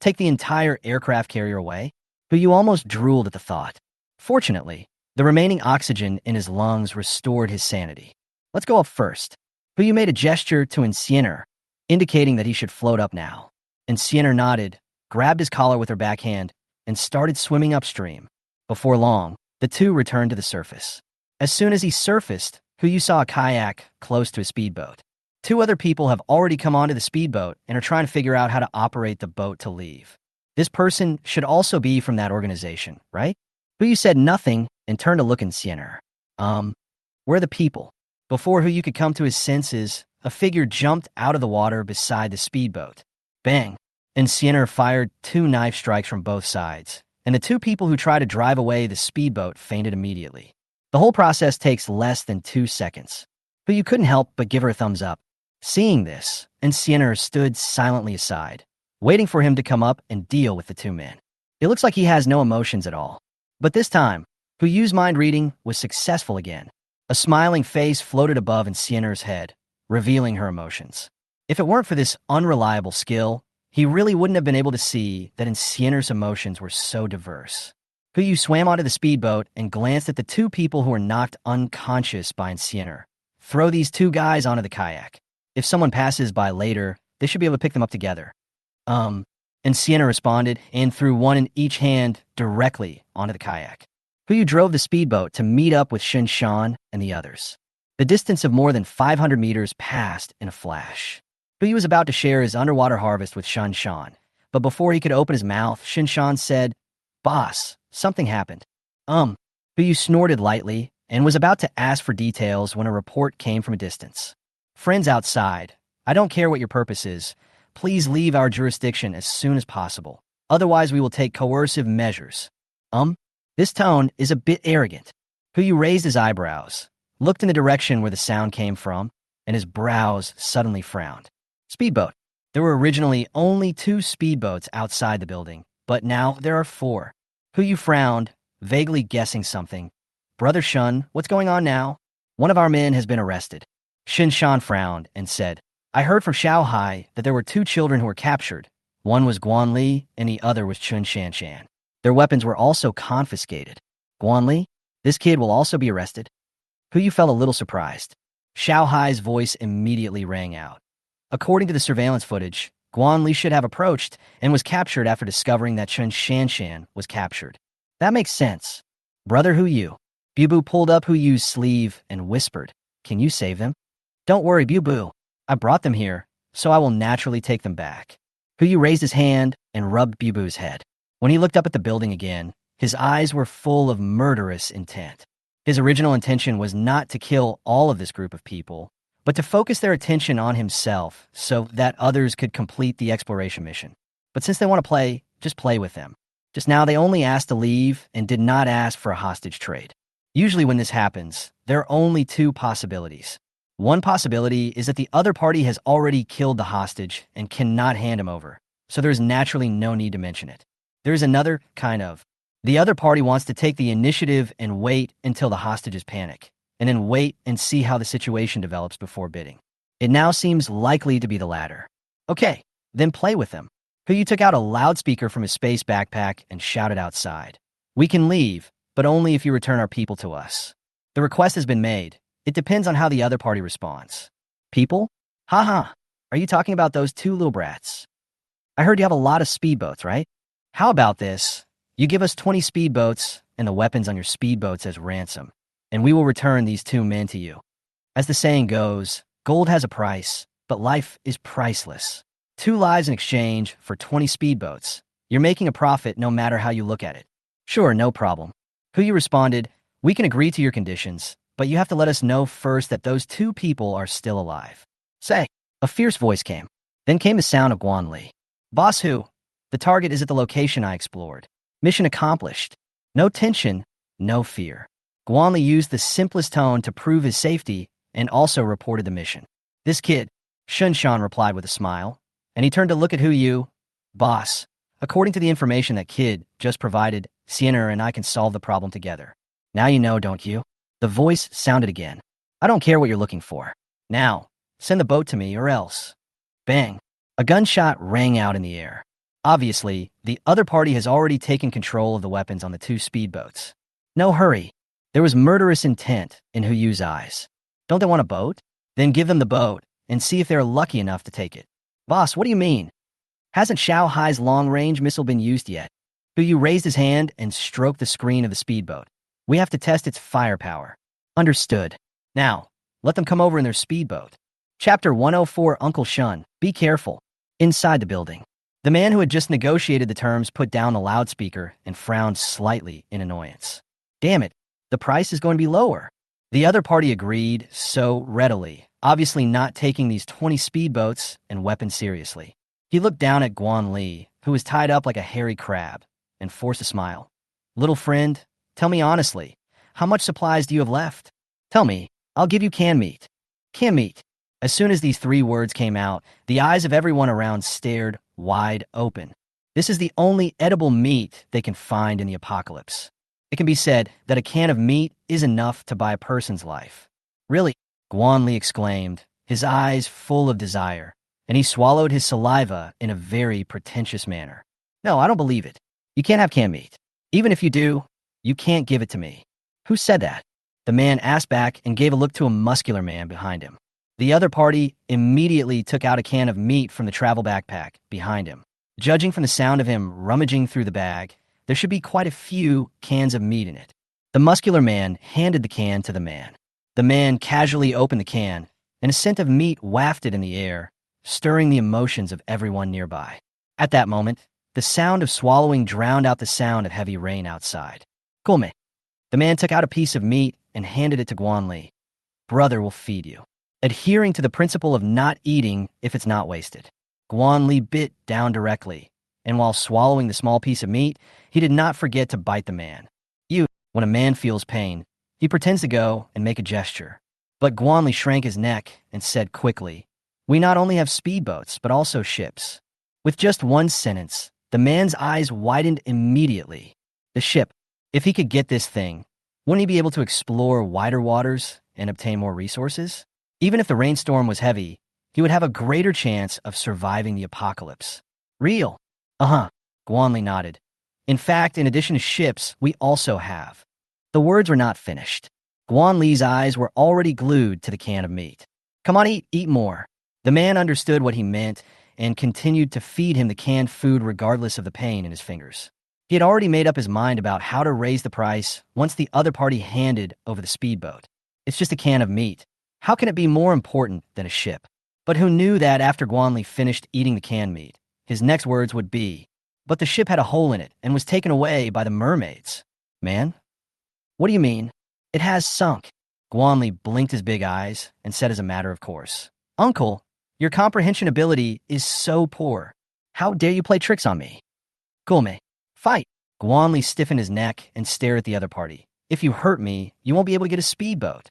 take the entire aircraft carrier away. Huyu almost drooled at the thought. Fortunately, the remaining oxygen in his lungs restored his sanity. Let's go up first. Huyu made a gesture to Enciender, indicating that he should float up now. Enciender nodded, grabbed his collar with her backhand, and started swimming upstream. Before long, the 2 returned to the surface. As soon as he surfaced, Huyu saw a kayak close to a speedboat. 2 other people have already come onto the speedboat and are trying to figure out how to operate the boat to leave. This person should also be from that organization, right? Huyu said nothing and turned to look at Enciender. Where are the people? Before Huyu could come to his senses, a figure jumped out of the water beside the speedboat. Bang! Enciender fired 2 knife strikes from both sides, and the 2 people who tried to drive away the speedboat fainted immediately. The whole process takes less than 2 seconds. Huyu couldn't help but give her a thumbs up. Seeing this, Enciender stood silently aside, waiting for him to come up and deal with the 2 men. It looks like he has no emotions at all. But this time, Huyu's mind reading was successful again. A smiling face floated above Enciender's head, revealing her emotions. If it weren't for this unreliable skill, he really wouldn't have been able to see that Enciender's emotions were so diverse. Huyu swam onto the speedboat and glanced at the 2 people who were knocked unconscious by Enciender. Throw these 2 guys onto the kayak. If someone passes by later, they should be able to pick them up together. Enciender responded and threw one in each hand directly onto the kayak. Huyu drove the speedboat to meet up with Shun Shan and the others. The distance of more than 500 meters passed in a flash. Huyu was about to share his underwater harvest with Shun Shan, but before he could open his mouth, Shun Shan said, "Boss, something happened." Huyu snorted lightly and was about to ask for details when a report came from a distance. Friends outside, I don't care what your purpose is. Please leave our jurisdiction as soon as possible. Otherwise, we will take coercive measures. This tone is a bit arrogant. Huyu raised his eyebrows, looked in the direction where the sound came from, and his brows suddenly frowned. Speedboat. There were originally only 2 speedboats outside the building, but now there are 4. Huyu frowned, vaguely guessing something. Brother Shun, what's going on now? One of our men has been arrested. Shin Shan frowned and said, I heard from Xiao Hai that there were 2 children who were captured. One was Guan Li and the other was Chun Shan Shan. Their weapons were also confiscated. Guan Li? This kid will also be arrested? Huyu felt a little surprised. Xiao Hai's voice immediately rang out. According to the surveillance footage, Guan Li should have approached and was captured after discovering that Chun Shan Shan was captured. That makes sense. Brother Huyu. Bubu pulled up Huyu's sleeve and whispered, Can you save them? Don't worry, Bubu. I brought them here, so I will naturally take them back. Huyu raised his hand and rubbed Bubu's head. When he looked up at the building again, his eyes were full of murderous intent. His original intention was not to kill all of this group of people, but to focus their attention on himself so that others could complete the exploration mission. But since they want to play, just play with them. Just now, they only asked to leave and did not ask for a hostage trade. Usually when this happens, there are only 2 possibilities. One possibility is that the other party has already killed the hostage and cannot hand him over, so there is naturally no need to mention it. There is another kind of. The other party wants to take the initiative and wait until the hostages panic, and then wait and see how the situation develops before bidding. It now seems likely to be the latter. Okay, then play with them. Huyu took out a loudspeaker from his space backpack and shouted outside. We can leave, but only if you return our people to us. The request has been made. It depends on how the other party responds. People? Haha, are you talking about those 2 little brats? I heard you have a lot of speedboats, right? How about this? You give us 20 speedboats and the weapons on your speedboats as ransom, and we will return these 2 men to you. As the saying goes, gold has a price, but life is priceless. 2 lives in exchange for 20 speedboats. You're making a profit no matter how you look at it. Sure, no problem. Huyu responded, We can agree to your conditions, but you have to let us know first that those 2 people are still alive. Say, a fierce voice came. Then came the sound of Guan Li. Boss Hu, the target is at the location I explored. Mission accomplished. No tension, no fear. Guan Li used the simplest tone to prove his safety and also reported the mission. This kid, Shun Shan replied with a smile, and he turned to look at Huyu. Boss, according to the information that kid just provided, Sienna and I can solve the problem together. Now you know, don't you? The voice sounded again. I don't care what you're looking for. Now, send the boat to me or else. Bang. A gunshot rang out in the air. Obviously, the other party has already taken control of the weapons on the 2 speedboats. No hurry. There was murderous intent in Huyu's eyes. Don't they want a boat? Then give them the boat and see if they're lucky enough to take it. Boss, what do you mean? Hasn't Xiao Hai's long-range missile been used yet? Huyu raised his hand and stroked the screen of the speedboat. We have to test its firepower. Understood. Now, let them come over in their speedboat. Chapter 104 Uncle Shun, be careful. Inside the building. The man who had just negotiated the terms put down the loudspeaker and frowned slightly in annoyance. Damn it, the price is going to be lower. The other party agreed so readily, obviously not taking these 20 speedboats and weapons seriously. He looked down at Guan Li, who was tied up like a hairy crab, and forced a smile. Little friend, tell me honestly, how much supplies do you have left? Tell me, I'll give you canned meat. Canned meat. As soon as these 3 words came out, the eyes of everyone around stared wide open. This is the only edible meat they can find in the apocalypse. It can be said that a can of meat is enough to buy a person's life. Really? Guan Li exclaimed, his eyes full of desire, and he swallowed his saliva in a very pretentious manner. No, I don't believe it. You can't have canned meat. Even if you do, you can't give it to me. Who said that? The man asked back and gave a look to a muscular man behind him. The other party immediately took out a can of meat from the travel backpack behind him. Judging from the sound of him rummaging through the bag, there should be quite a few cans of meat in it. The muscular man handed the can to the man. The man casually opened the can, and a scent of meat wafted in the air, stirring the emotions of everyone nearby. At that moment, the sound of swallowing drowned out the sound of heavy rain outside. Come. The man took out a piece of meat and handed it to Guanli. Brother will feed you, adhering to the principle of not eating if it's not wasted. Guanli bit down directly, and while swallowing the small piece of meat, he did not forget to bite the man. When a man feels pain, he pretends to go and make a gesture. But Guanli shrank his neck and said quickly, "We not only have speedboats, but also ships." With just one sentence, the man's eyes widened immediately. The ship. If he could get this thing, wouldn't he be able to explore wider waters and obtain more resources? Even if the rainstorm was heavy, he would have a greater chance of surviving the apocalypse. Real. Uh-huh. Guanli nodded. In fact, in addition to ships, we also have. The words were not finished. Guanli's eyes were already glued to the can of meat. Come on, eat more. The man understood what he meant and continued to feed him the canned food regardless of the pain in his fingers. He had already made up his mind about how to raise the price once the other party handed over the speedboat. It's just a can of meat. How can it be more important than a ship? But who knew that after Guanli finished eating the canned meat, his next words would be, "But the ship had a hole in it and was taken away by the mermaids." Man? What do you mean? It has sunk. Guanli blinked his big eyes and said as a matter of course, "Uncle, your comprehension ability is so poor. How dare you play tricks on me?" "Gulme, fight." Guanli stiffened his neck and stared at the other party. "If you hurt me, you won't be able to get a speedboat."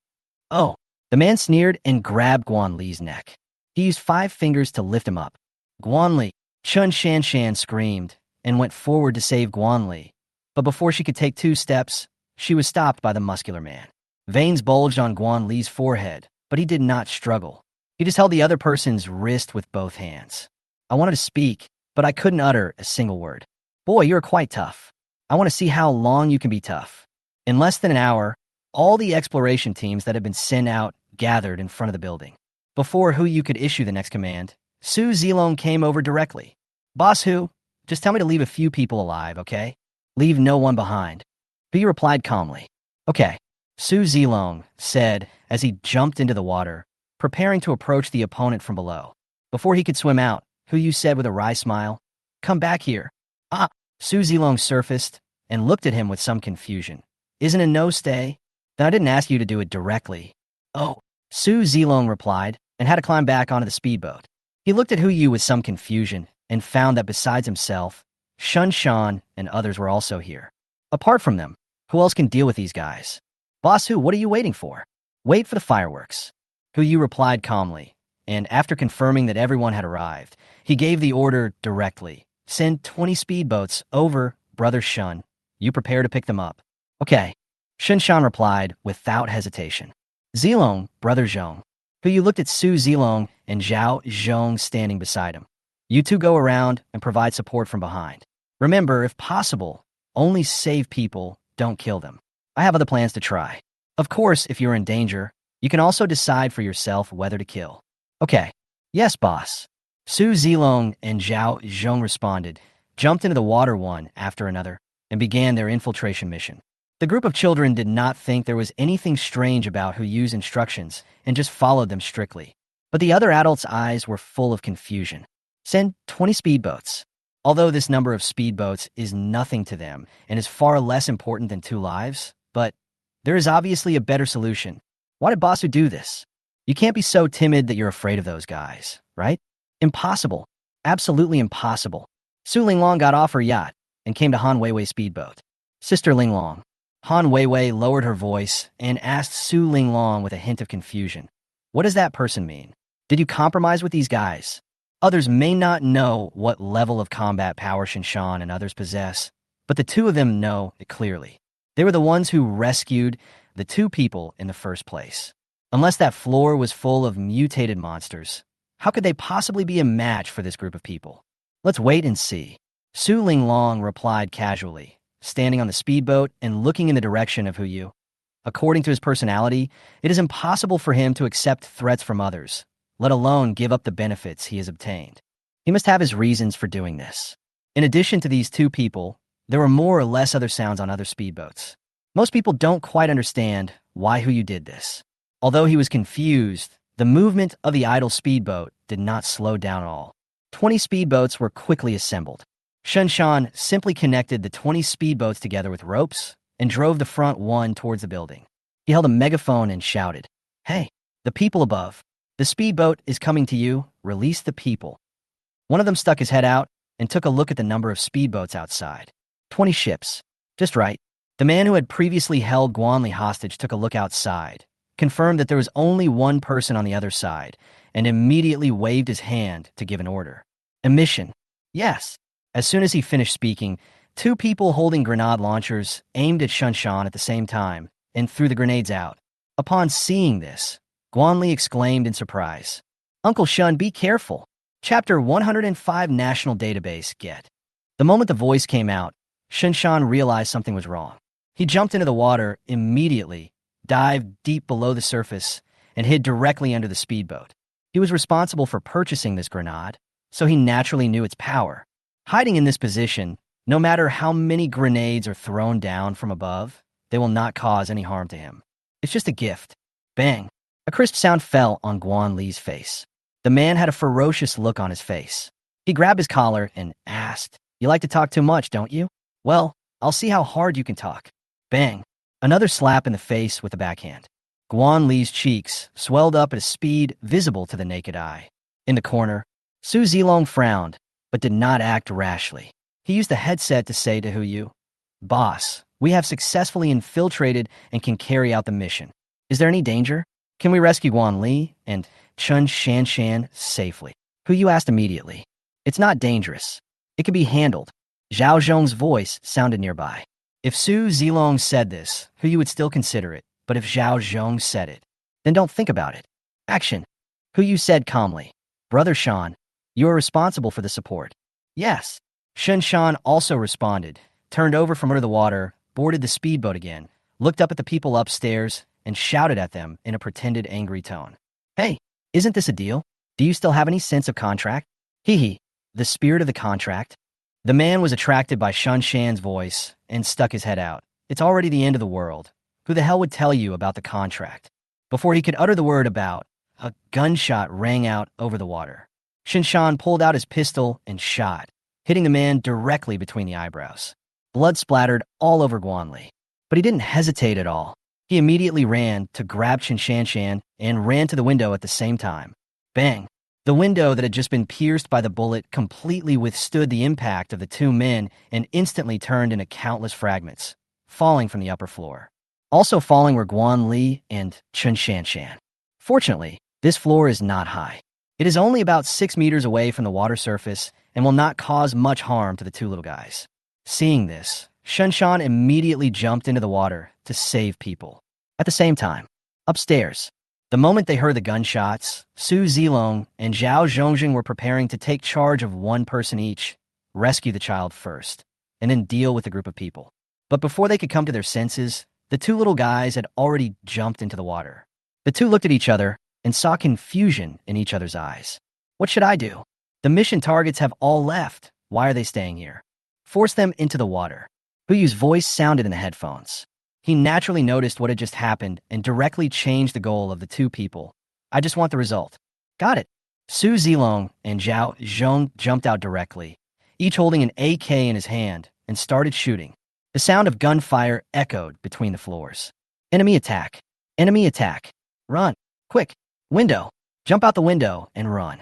"Oh." The man sneered and grabbed Guanli's neck. He used 5 fingers to lift him up. Guanli, Chun Shanshan screamed and went forward to save Guanli. But before she could take 2 steps, she was stopped by the muscular man. Veins bulged on Guanli's forehead, but he did not struggle. He just held the other person's wrist with both hands. "I wanted to speak, but I couldn't utter a single word." "Boy, you're quite tough. I want to see how long you can be tough." In less than an hour, all the exploration teams that had been sent out gathered in front of the building. Before Hu Yu could issue the next command, Su Zilong came over directly. "Boss Hu, just tell me to leave a few people alive, okay? Leave no one behind." Hu Yu replied calmly. "Okay," Su Zilong said as he jumped into the water, preparing to approach the opponent from below. Before he could swim out, Hu Yu said with a wry smile, "Come back here." "Ah." Su Zilong surfaced and looked at him with some confusion. "Isn't a no stay? Then I didn't ask you to do it directly." "Oh," Su Zilong replied and had to climb back onto the speedboat. He looked at Hu Yu with some confusion and found that besides himself, Shun Shan and others were also here. Apart from them, who else can deal with these guys? "Boss Hu, what are you waiting for?" "Wait for the fireworks." Hu Yu replied calmly, and after confirming that everyone had arrived, he gave the order directly. "Send 20 speedboats over, Brother Shun. You prepare to pick them up." "Okay." Shun Shan replied without hesitation. "Zilong, Brother Zhong." Hu Yu looked at Su Zilong and Zhao Zhong standing beside him. "You two go around and provide support from behind. Remember, if possible, only save people, don't kill them. I have other plans to try. Of course, if you're in danger, you can also decide for yourself whether to kill." "Okay." "Yes, boss." Su Zilong and Zhao Zhong responded, jumped into the water one after another, and began their infiltration mission. The group of children did not think there was anything strange about Hu Yu's instructions and just followed them strictly. But the other adults' eyes were full of confusion. "Send 20 speedboats." Although this number of speedboats is nothing to them and is far less important than 2 lives, but there is obviously a better solution. Why did Basu do this? You can't be so timid that you're afraid of those guys, right? Impossible. Absolutely impossible. Su Linglong got off her yacht and came to Han Weiwei's speedboat. "Sister Linglong." Han Weiwei lowered her voice and asked Su Linglong with a hint of confusion, "What does that person mean? Did you compromise with these guys?" Others may not know what level of combat power Shinshan and others possess, but the 2 of them know it clearly. They were the ones who rescued the 2 people in the first place. Unless that floor was full of mutated monsters, how could they possibly be a match for this group of people? "Let's wait and see." Su Linglong replied casually, standing on the speedboat and looking in the direction of Hu Yu. According to his personality, it is impossible for him to accept threats from others, let alone give up the benefits he has obtained. He must have his reasons for doing this. In addition to these 2 people, there were more or less other sounds on other speedboats. Most people don't quite understand why Hu Yu did this. Although he was confused, the movement of the idle speedboat did not slow down at all. 20 speedboats were quickly assembled. Shun Shan simply connected the 20 speedboats together with ropes and drove the front one towards the building. He held a megaphone and shouted, "Hey, the people above. The speedboat is coming to you. Release the people." One of them stuck his head out and took a look at the number of speedboats outside. 20 ships. Just right. The man who had previously held Guanli hostage took a look outside, confirmed that there was only one person on the other side, and immediately waved his hand to give an order. Emission. Yes. As soon as he finished speaking, two people holding grenade launchers aimed at Shunshan at the same time and threw the grenades out. Upon seeing this, Guanli exclaimed in surprise, "Uncle Shun, be careful." Chapter 105 National Database Get. The moment the voice came out, Shunshan realized something was wrong. He jumped into the water immediately, dived deep below the surface, and hid directly under the speedboat. He was responsible for purchasing this grenade, so he naturally knew its power. Hiding in this position, no matter how many grenades are thrown down from above, they will not cause any harm to him. It's just a gift. Bang! A crisp sound fell on Guan Li's face. The man had a ferocious look on his face. He grabbed his collar and asked, "You like to talk too much, don't you? Well, I'll see how hard you can talk." Bang! Another slap in the face with the backhand. Guan Li's cheeks swelled up at a speed visible to the naked eye. In the corner, Su Zilong frowned, but did not act rashly. He used the headset to say to Huyu, "Boss, we have successfully infiltrated and can carry out the mission. Is there any danger? Can we rescue Guan Li and Chun Shanshan safely?" Huyu asked immediately. "It's not dangerous. It can be handled." Zhao Zhong's voice sounded nearby. If Su Zilong said this, Huyu would still consider it, but if Zhao Zhong said it, then don't think about it. Action. Huyu said calmly, "Brother Shan, you are responsible for the support." "Yes." Shun Shan also responded, turned over from under the water, boarded the speedboat again, looked up at the people upstairs, and shouted at them in a pretended angry tone. "Hey, isn't this a deal? Do you still have any sense of contract?" Hee hee, the spirit of the contract. The man was attracted by Shun Shan's voice and stuck his head out. "It's already the end of the world. Who the hell would tell you about the contract?" Before he could utter the word "about," a gunshot rang out over the water. Shinshan pulled out his pistol and shot, hitting the man directly between the eyebrows. Blood splattered all over Guanli, but he didn't hesitate at all. He immediately ran to grab Shanshan and ran to the window at the same time. Bang! The window that had just been pierced by the bullet completely withstood the impact of the two men and instantly turned into countless fragments, falling from the upper floor. Also falling were Guan Li and Chun Shanshan. Fortunately, this floor is not high. It is only about 6 meters away from the water surface and will not cause much harm to the two little guys. Seeing this, Shunshan immediately jumped into the water to save people. At the same time, upstairs, the moment they heard the gunshots, Su Zilong and Zhao Zhongjing were preparing to take charge of one person each, rescue the child first, and then deal with the group of people. But before they could come to their senses, the two little guys had already jumped into the water. The two looked at each other and saw confusion in each other's eyes. "What should I do? The mission targets have all left. Why are they staying here?" "Force them into the water." Huyu's voice sounded in the headphones. He naturally noticed what had just happened and directly changed the goal of the two people. "I just want the result." "Got it." Su Zilong and Zhao Zhong jumped out directly, each holding an AK in his hand, and started shooting. The sound of gunfire echoed between the floors. "Enemy attack! Enemy attack! Run! Quick! Window! Jump out the window and run!"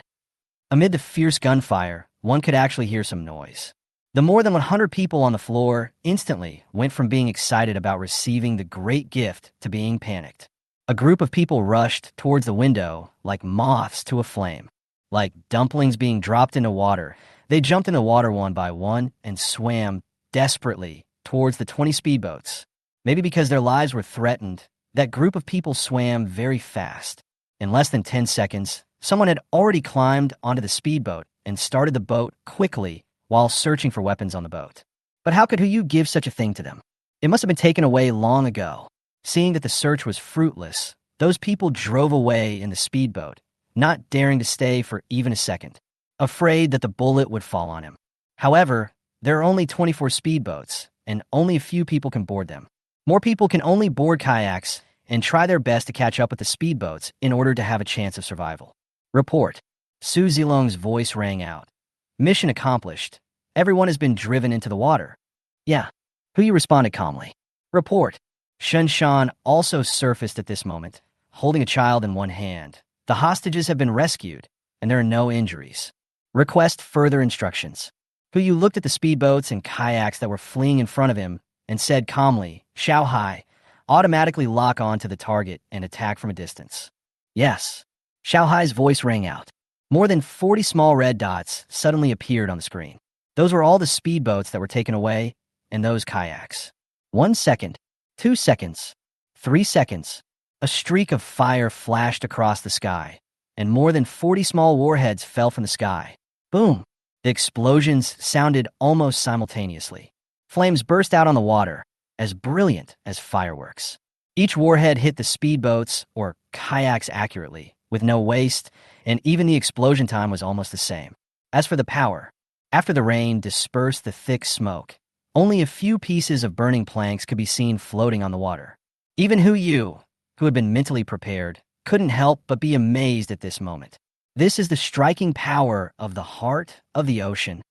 Amid the fierce gunfire, one could actually hear some noise. The more than 100 people on the floor instantly went from being excited about receiving the great gift to being panicked. A group of people rushed towards the window like moths to a flame. Like dumplings being dropped into water, they jumped in the water one by one and swam desperately towards the 20 speedboats. Maybe because their lives were threatened, that group of people swam very fast. In less than 10 seconds, someone had already climbed onto the speedboat and started the boat quickly while searching for weapons on the boat. But how could Huyu give such a thing to them? It must have been taken away long ago. Seeing that the search was fruitless, those people drove away in the speedboat, not daring to stay for even a second, afraid that the bullet would fall on him. However, there are only 24 speedboats, and only a few people can board them. More people can only board kayaks and try their best to catch up with the speedboats in order to have a chance of survival. Report. Su Zilong's voice rang out. "Mission accomplished. Everyone has been driven into the water." "Yeah." Huyu responded calmly. "Report." Shun Shan also surfaced at this moment, holding a child in one hand. The hostages have been rescued, and there are no injuries. Request further instructions. Yu looked at the speedboats and kayaks that were fleeing in front of him and said calmly, Xiao Hai, automatically lock on to the target and attack from a distance. Yes. Xiao Hai's voice rang out. More than 40 small red dots suddenly appeared on the screen. Those were all the speedboats that were taken away, and those kayaks. 1 second, 2 seconds, 3 seconds. A streak of fire flashed across the sky, and more than 40 small warheads fell from the sky. Boom! The explosions sounded almost simultaneously. Flames burst out on the water, as brilliant as fireworks. Each warhead hit the speedboats or kayaks accurately, with no waste, and even the explosion time was almost the same. As for the power, after the rain dispersed the thick smoke, only a few pieces of burning planks could be seen floating on the water. Even Yu, who had been mentally prepared, couldn't help but be amazed at this moment. This is the striking power of the heart of the ocean.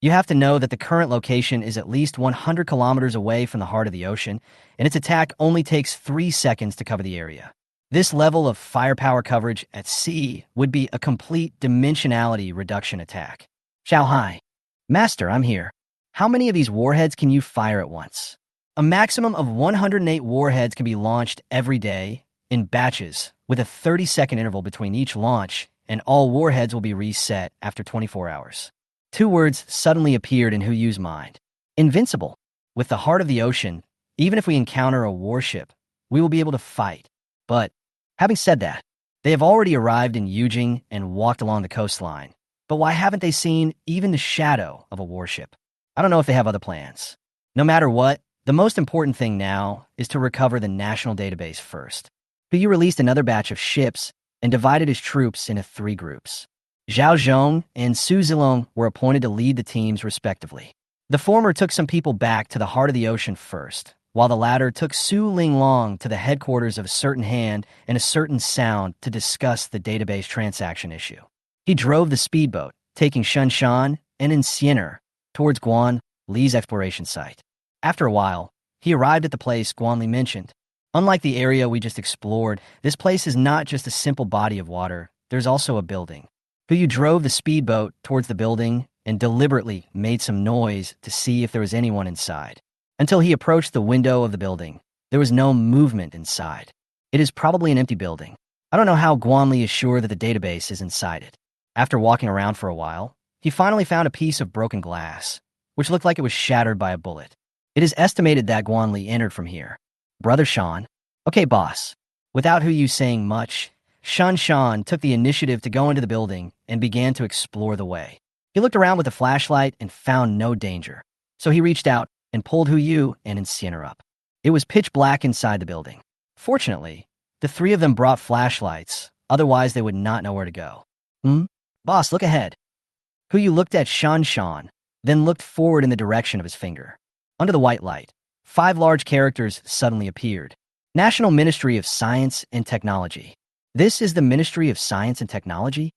You have to know that the current location is at least 100 kilometers away from the heart of the ocean, and its attack only takes 3 seconds to cover the area. This level of firepower coverage at sea would be a complete dimensionality reduction attack. Xiao Hai. Master, I'm here. How many of these warheads can you fire at once? A maximum of 108 warheads can be launched every day in batches, with a 30-second interval between each launch, and all warheads will be reset after 24 hours. 2 words suddenly appeared in Yu's mind. Invincible. With the heart of the ocean, even if we encounter a warship, we will be able to fight. But, having said that, they have already arrived in Yujing and walked along the coastline. But why haven't they seen even the shadow of a warship? I don't know if they have other plans. No matter what, the most important thing now is to recover the national database first. Yu released another batch of ships and divided his troops into 3 groups. Zhao Zhong and Su Zilong were appointed to lead the teams respectively. The former took some people back to the heart of the ocean first, while the latter took Su Linglong to the headquarters of a certain hand and a certain sound to discuss the database transaction issue. He drove the speedboat, taking Shun Shan and Insiener towards Guan Li's exploration site. After a while, he arrived at the place Guan Li mentioned. Unlike the area we just explored, this place is not just a simple body of water, there's also a building. Yu drove the speedboat towards the building and deliberately made some noise to see if there was anyone inside. Until he approached the window of the building, there was no movement inside. It is probably an empty building. I don't know how Guan Li is sure that the database is inside it. After walking around for a while, he finally found a piece of broken glass, which looked like it was shattered by a bullet. It is estimated that Guan Li entered from here. Brother Shan. Okay, boss. Without Yu saying much, Shun Shan took the initiative to go into the building and began to explore the way. He looked around with a flashlight and found no danger. So he reached out and pulled Yu and Insiener up. It was pitch black inside the building. Fortunately, the 3 of them brought flashlights, otherwise they would not know where to go. Boss, look ahead. Yu looked at Shun Shan, then looked forward in the direction of his finger. Under the white light, 5 large characters suddenly appeared. National Ministry of Science and Technology. This is the Ministry of Science and Technology?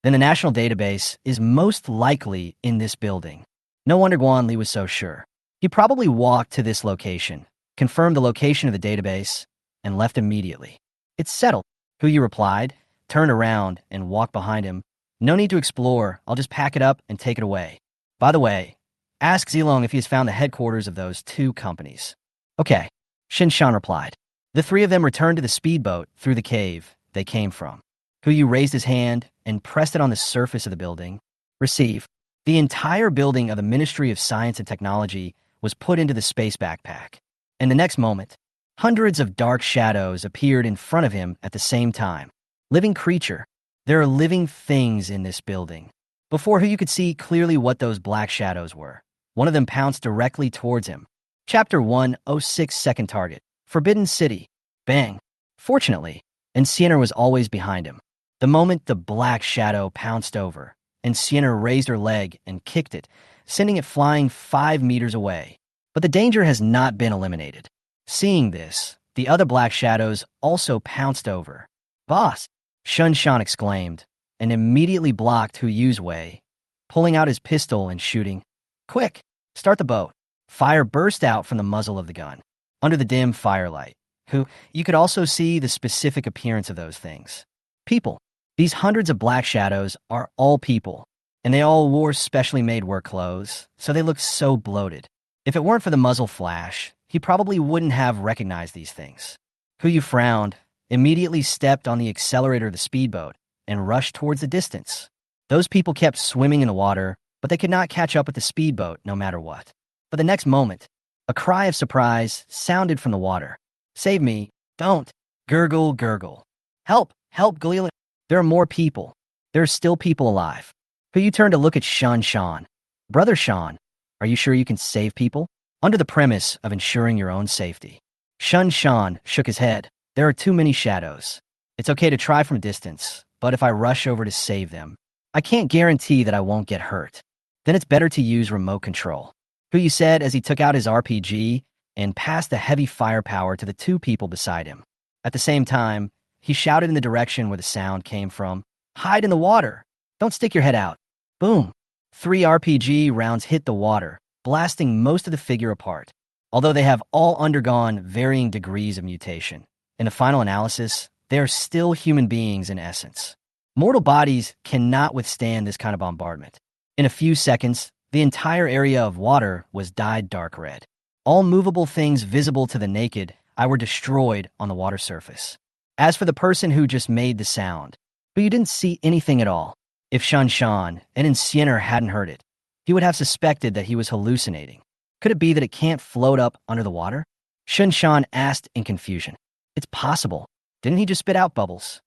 Then the national database is most likely in this building. No wonder Guan Li was so sure. He probably walked to this location, confirmed the location of the database, and left immediately. It's settled, Yu replied, turned around and walked behind him. No need to explore, I'll just pack it up and take it away. By the way, ask Zilong if he has found the headquarters of those 2 companies. Okay, Shin Shan replied. The 3 of them returned to the speedboat through the cave they came from. Yu raised his hand and pressed it on the surface of the building. Receive. The entire building of the Ministry of Science and Technology was put into the space backpack. And the next moment, hundreds of dark shadows appeared in front of him at the same time. Living creature. There are living things in this building. Before Yu could see clearly what those black shadows were, one of them pounced directly towards him. Chapter 106, second target. Forbidden City. Bang. Fortunately, Insiener was always behind him. The moment the black shadow pounced over, Insiener raised her leg and kicked it, sending it flying 5 meters away. But the danger has not been eliminated. Seeing this, the other black shadows also pounced over. Boss, Shun Shan exclaimed, and immediately blocked Yu's way, pulling out his pistol and shooting. Quick, start the boat. Fire burst out from the muzzle of the gun. under the dim firelight. Who you could also see the specific appearance of those things. People. These hundreds of black shadows are all people, and they all wore specially made work clothes, so they look so bloated. If it weren't for the muzzle flash, he probably wouldn't have recognized these things. Who you frowned, immediately stepped on the accelerator of the speedboat and rushed towards the distance. Those people kept swimming in the water, but they could not catch up with the speedboat no matter what. But the next moment, a cry of surprise sounded from the water. Save me, don't, gurgle, gurgle. Help, help, Galila. There are more people. There are still people alive. Who you turn to look at Sean. Brother Sean, are you sure you can save people? Under the premise of ensuring your own safety. Sean shook his head. There are too many shadows. It's okay to try from a distance, but if I rush over to save them, I can't guarantee that I won't get hurt. Then it's better to use remote control. Who you said as he took out his RPG and passed the heavy firepower to the two people beside him. At the same time, he shouted in the direction where the sound came from. Hide in the water. Don't stick your head out. Boom. 3 RPG rounds hit the water, blasting most of the figure apart. Although they have all undergone varying degrees of mutation, in the final analysis, they are still human beings in essence. Mortal bodies cannot withstand this kind of bombardment. In a few seconds, the entire area of water was dyed dark red. All movable things visible to the naked eye were destroyed on the water surface. As for the person who just made the sound, but you didn't see anything at all. If Sean and Incienor hadn't heard it, he would have suspected that he was hallucinating. Could it be that it can't float up under the water? Sean asked in confusion. It's possible. Didn't he just spit out bubbles?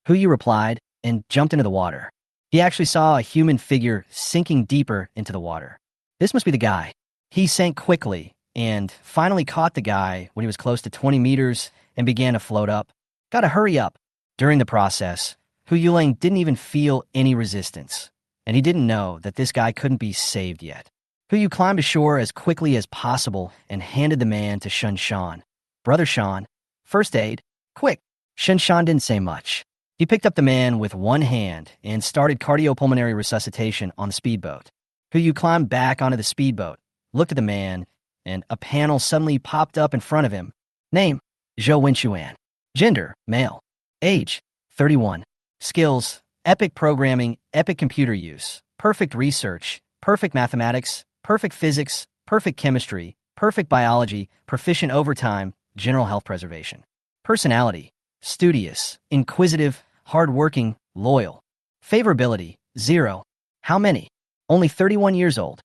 Huyu replied and jumped into the water. He actually saw a human figure sinking deeper into the water. This must be the guy. He sank quickly and finally caught the guy when he was close to 20 meters and began to float up. Gotta hurry up. During the process, Hu Yuling didn't even feel any resistance, and he didn't know that this guy couldn't be saved yet. Hu Yu climbed ashore as quickly as possible and handed the man to Shan. Brother Sean, first aid, quick. Shan didn't say much. He picked up the man with one hand and started cardiopulmonary resuscitation on the speedboat. Hu Yu climbed back onto the speedboat, looked at the man, and a panel suddenly popped up in front of him. Name, Zhou Wenxuan. Gender, male. Age, 31. Skills, epic programming, epic computer use, perfect research, perfect mathematics, perfect physics, perfect chemistry, perfect biology, proficient overtime, general health preservation. Personality, studious, inquisitive, hardworking, loyal. Favorability, 0. How many? Only 31 years old.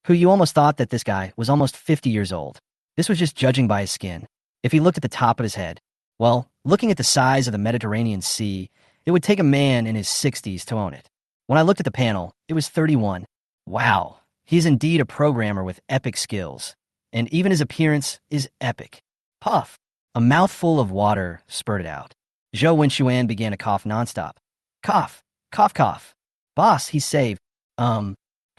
Who you almost thought that this guy was almost 50 years old. This was just judging by his skin. If he looked at the top of his head, well, looking at the size of the Mediterranean Sea, it would take a man in his 60s to own it. When I looked at the panel, it was 31. Wow, he's indeed a programmer with epic skills, and even his appearance is epic. Puff. A mouthful of water spurted out. Zhou Wenxuan began to cough nonstop. Cough, cough, cough. Boss, he's saved. Hu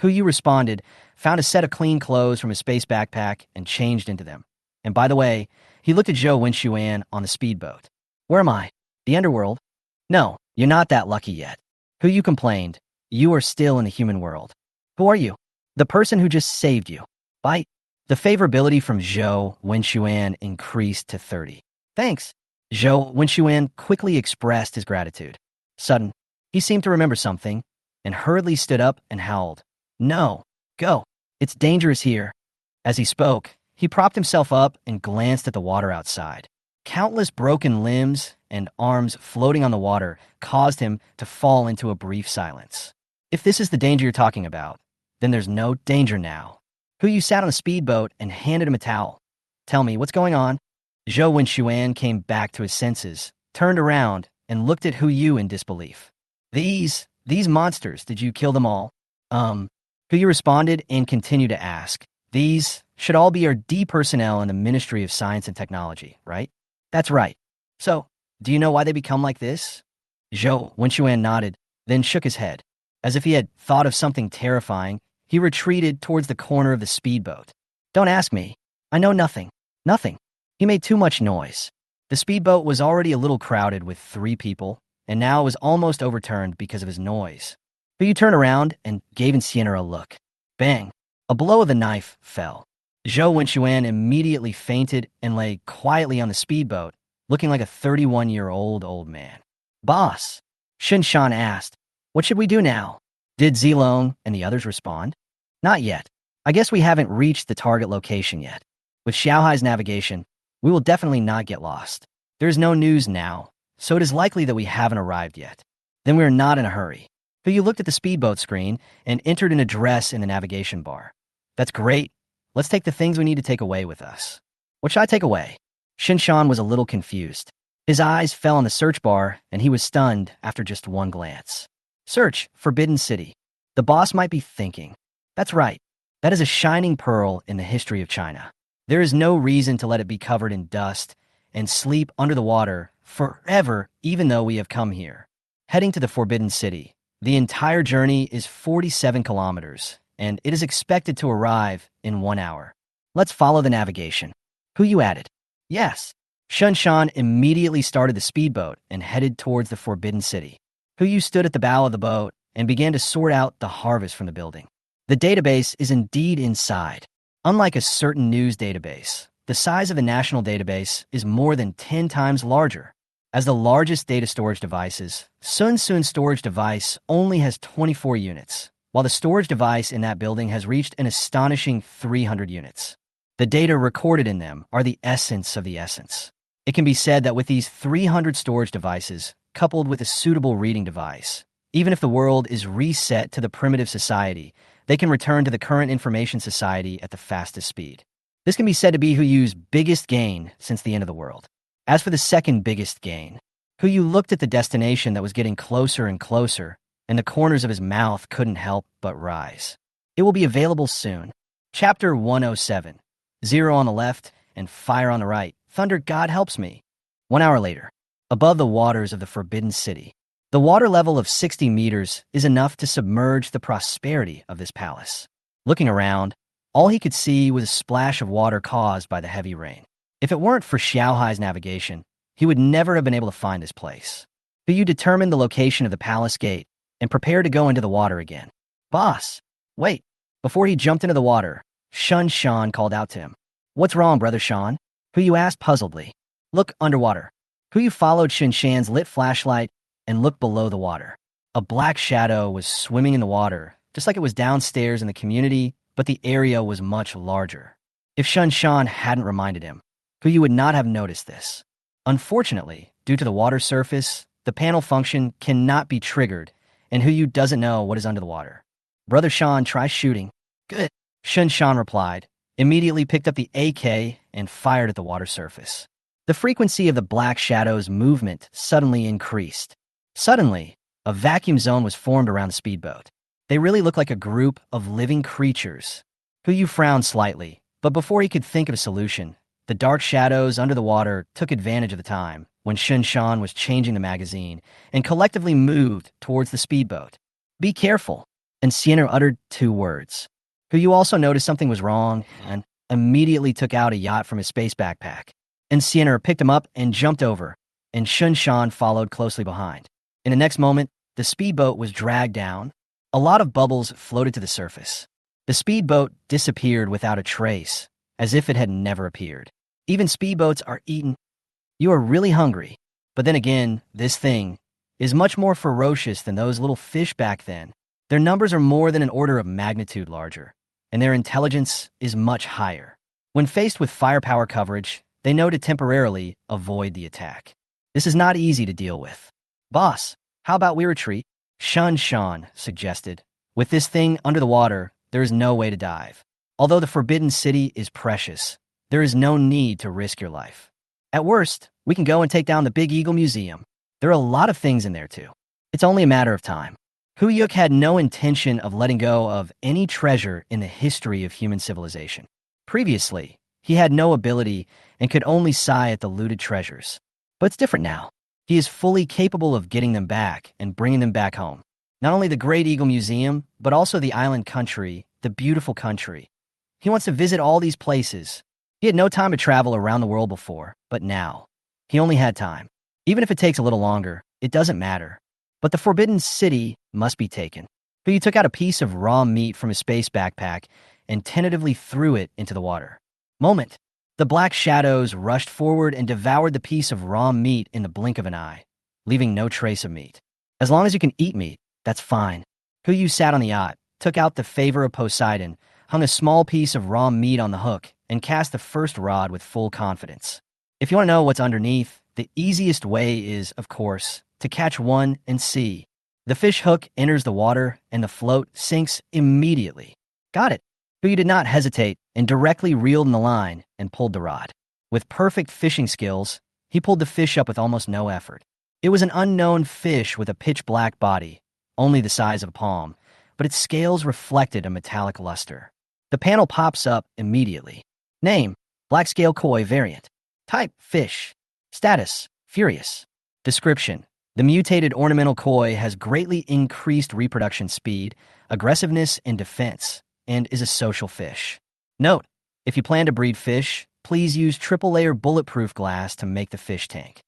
Yu responded, found a set of clean clothes from his space backpack and changed into them. And by the way, he looked at Zhou Wenxuan on the speedboat. Where am I? The underworld? No, you're not that lucky yet. Hu Yu complained. You are still in the human world. Who are you? The person who just saved you. Bite. The favorability from Zhou Wenxuan increased to 30. Thanks. Zhou Wenxuan quickly expressed his gratitude. Sudden, he seemed to remember something and hurriedly stood up and howled. No, go. It's dangerous here. As he spoke, he propped himself up and glanced at the water outside. Countless broken limbs and arms floating on the water caused him to fall into a brief silence. If this is the danger you're talking about, then there's no danger now. Hu Yu sat on the speedboat and handed him a towel. Tell me, what's going on? Zhou Wenxuan came back to his senses, turned around, and looked at Hu Yu in disbelief. These monsters, did you kill them all? Hu Yu responded and continued to ask. These should all be our D personnel in the Ministry of Science and Technology, right? That's right. So, do you know why they become like this? Zhou Wenxuan nodded, then shook his head. As if he had thought of something terrifying, he retreated towards the corner of the speedboat. Don't ask me. I know nothing. Nothing. He made too much noise. The speedboat was already a little crowded with 3 people, and now it was almost overturned because of his noise. But you turned around and gave Incienor a look. Bang. A blow of the knife fell. Zhou Wenchuan immediately fainted and lay quietly on the speedboat, looking like a 31-year-old old man. Boss, Shen Shan asked, what should we do now? Did Zilong and the others respond? Not yet. I guess we haven't reached the target location yet. With Xiaohai's navigation, we will definitely not get lost. There is no news now, so it is likely that we haven't arrived yet. Then we are not in a hurry. But you looked at the speedboat screen and entered an address in the navigation bar. That's great. Let's take the things we need to take away with us. What should I take away? Shinshan was a little confused. His eyes fell on the search bar, and he was stunned after just one glance. Search Forbidden City. The boss might be thinking. That's right. That is a shining pearl in the history of China. There is no reason to let it be covered in dust and sleep under the water forever, even though we have come here. Heading to the Forbidden City. The entire journey is 47 kilometers, and it is expected to arrive in 1 hour. Let's follow the navigation. Who you added? Yes. Shunshan immediately started the speedboat and headed towards the Forbidden City. Huyu stood at the bow of the boat and began to sort out the harvest from the building. The database is indeed inside. Unlike a certain news database, the size of the national database is more than 10 times larger. As the largest data storage devices, Sun Sun's storage device only has 24 units, while the storage device in that building has reached an astonishing 300 units. The data recorded in them are the essence of the essence. It can be said that with these 300 storage devices, coupled with a suitable reading device, even if the world is reset to the primitive society, they can return to the current information society at the fastest speed. This can be said to be Huyu's biggest gain since the end of the world. As for the second biggest gain, Huyu looked at the destination that was getting closer and closer, and the corners of his mouth couldn't help but rise. It will be available soon. Chapter 107. 0 on the left and fire on the right. Thunder God helps me. 1 hour later, above the waters of the Forbidden City, the water level of 60 meters is enough to submerge the prosperity of this palace. Looking around, all he could see was a splash of water caused by the heavy rain. If it weren't for Xiaohai's navigation, he would never have been able to find this place. Yu determined the location of the palace gate and prepared to go into the water again. Boss, wait. Before he jumped into the water, Shun Shan called out to him. What's wrong, Brother Shan? Huyu asked puzzledly. Look underwater. Huyu followed Shin Shan's lit flashlight and looked below the water. A black shadow was swimming in the water, just like it was downstairs in the community, but the area was much larger. If Shun Shan hadn't reminded him, Huyu would not have noticed this. Unfortunately, due to the water surface, the panel function cannot be triggered, and Huyu doesn't know what is under the water. Brother Shan, try shooting. Good. Shun Shan replied, immediately picked up the AK and fired at the water surface. The frequency of the black shadow's movement suddenly increased. Suddenly, a vacuum zone was formed around the speedboat. They really looked like a group of living creatures. Huyu frowned slightly, but before he could think of a solution, the dark shadows under the water took advantage of the time when Shun Shan was changing the magazine and collectively moved towards the speedboat. Be careful, and Sienna uttered 2 words. Huyu also noticed something was wrong and immediately took out a yacht from his space backpack. And Sienna picked him up and jumped over, and Shun Shan followed closely behind. In the next moment, the speedboat was dragged down. A lot of bubbles floated to the surface. The speedboat disappeared without a trace, as if it had never appeared. Even speedboats are eaten. You are really hungry. But then again, this thing is much more ferocious than those little fish back then. Their numbers are more than an order of magnitude larger, and their intelligence is much higher. When faced with firepower coverage, they know to temporarily avoid the attack. This is not easy to deal with. Boss, how about we retreat? Shun Shan suggested. With this thing under the water, there is no way to dive. Although the Forbidden City is precious, there is no need to risk your life. At worst, we can go and take down the Big Eagle Museum. There are a lot of things in there too. It's only a matter of time. Huyuk had no intention of letting go of any treasure in the history of human civilization. Previously, he had no ability and could only sigh at the looted treasures. But it's different now. He is fully capable of getting them back and bringing them back home. Not only the Great Eagle Museum, but also the island country, the beautiful country. He wants to visit all these places. He had no time to travel around the world before, but now, he only had time. Even if it takes a little longer, it doesn't matter. But the Forbidden City must be taken. He took out a piece of raw meat from his space backpack and tentatively threw it into the water. Moment. The black shadows rushed forward and devoured the piece of raw meat in the blink of an eye, leaving no trace of meat. As long as you can eat meat, that's fine. Kuyu sat on the yacht, took out the favor of Poseidon, hung a small piece of raw meat on the hook, and cast the first rod with full confidence. If you want to know what's underneath, the easiest way is, of course, to catch one and see. The fish hook enters the water, and the float sinks immediately. Got it. Kuyu did not hesitate and directly reeled in the line and pulled the rod. With perfect fishing skills, he pulled the fish up with almost no effort. It was an unknown fish with a pitch-black body, only the size of a palm, but its scales reflected a metallic luster. The panel pops up immediately. Name: Black Scale Koi Variant. Type: Fish. Status: Furious. Description: The mutated ornamental koi has greatly increased reproduction speed, aggressiveness, and defense, and is a social fish. Note: If you plan to breed fish, please use triple-layer bulletproof glass to make the fish tank.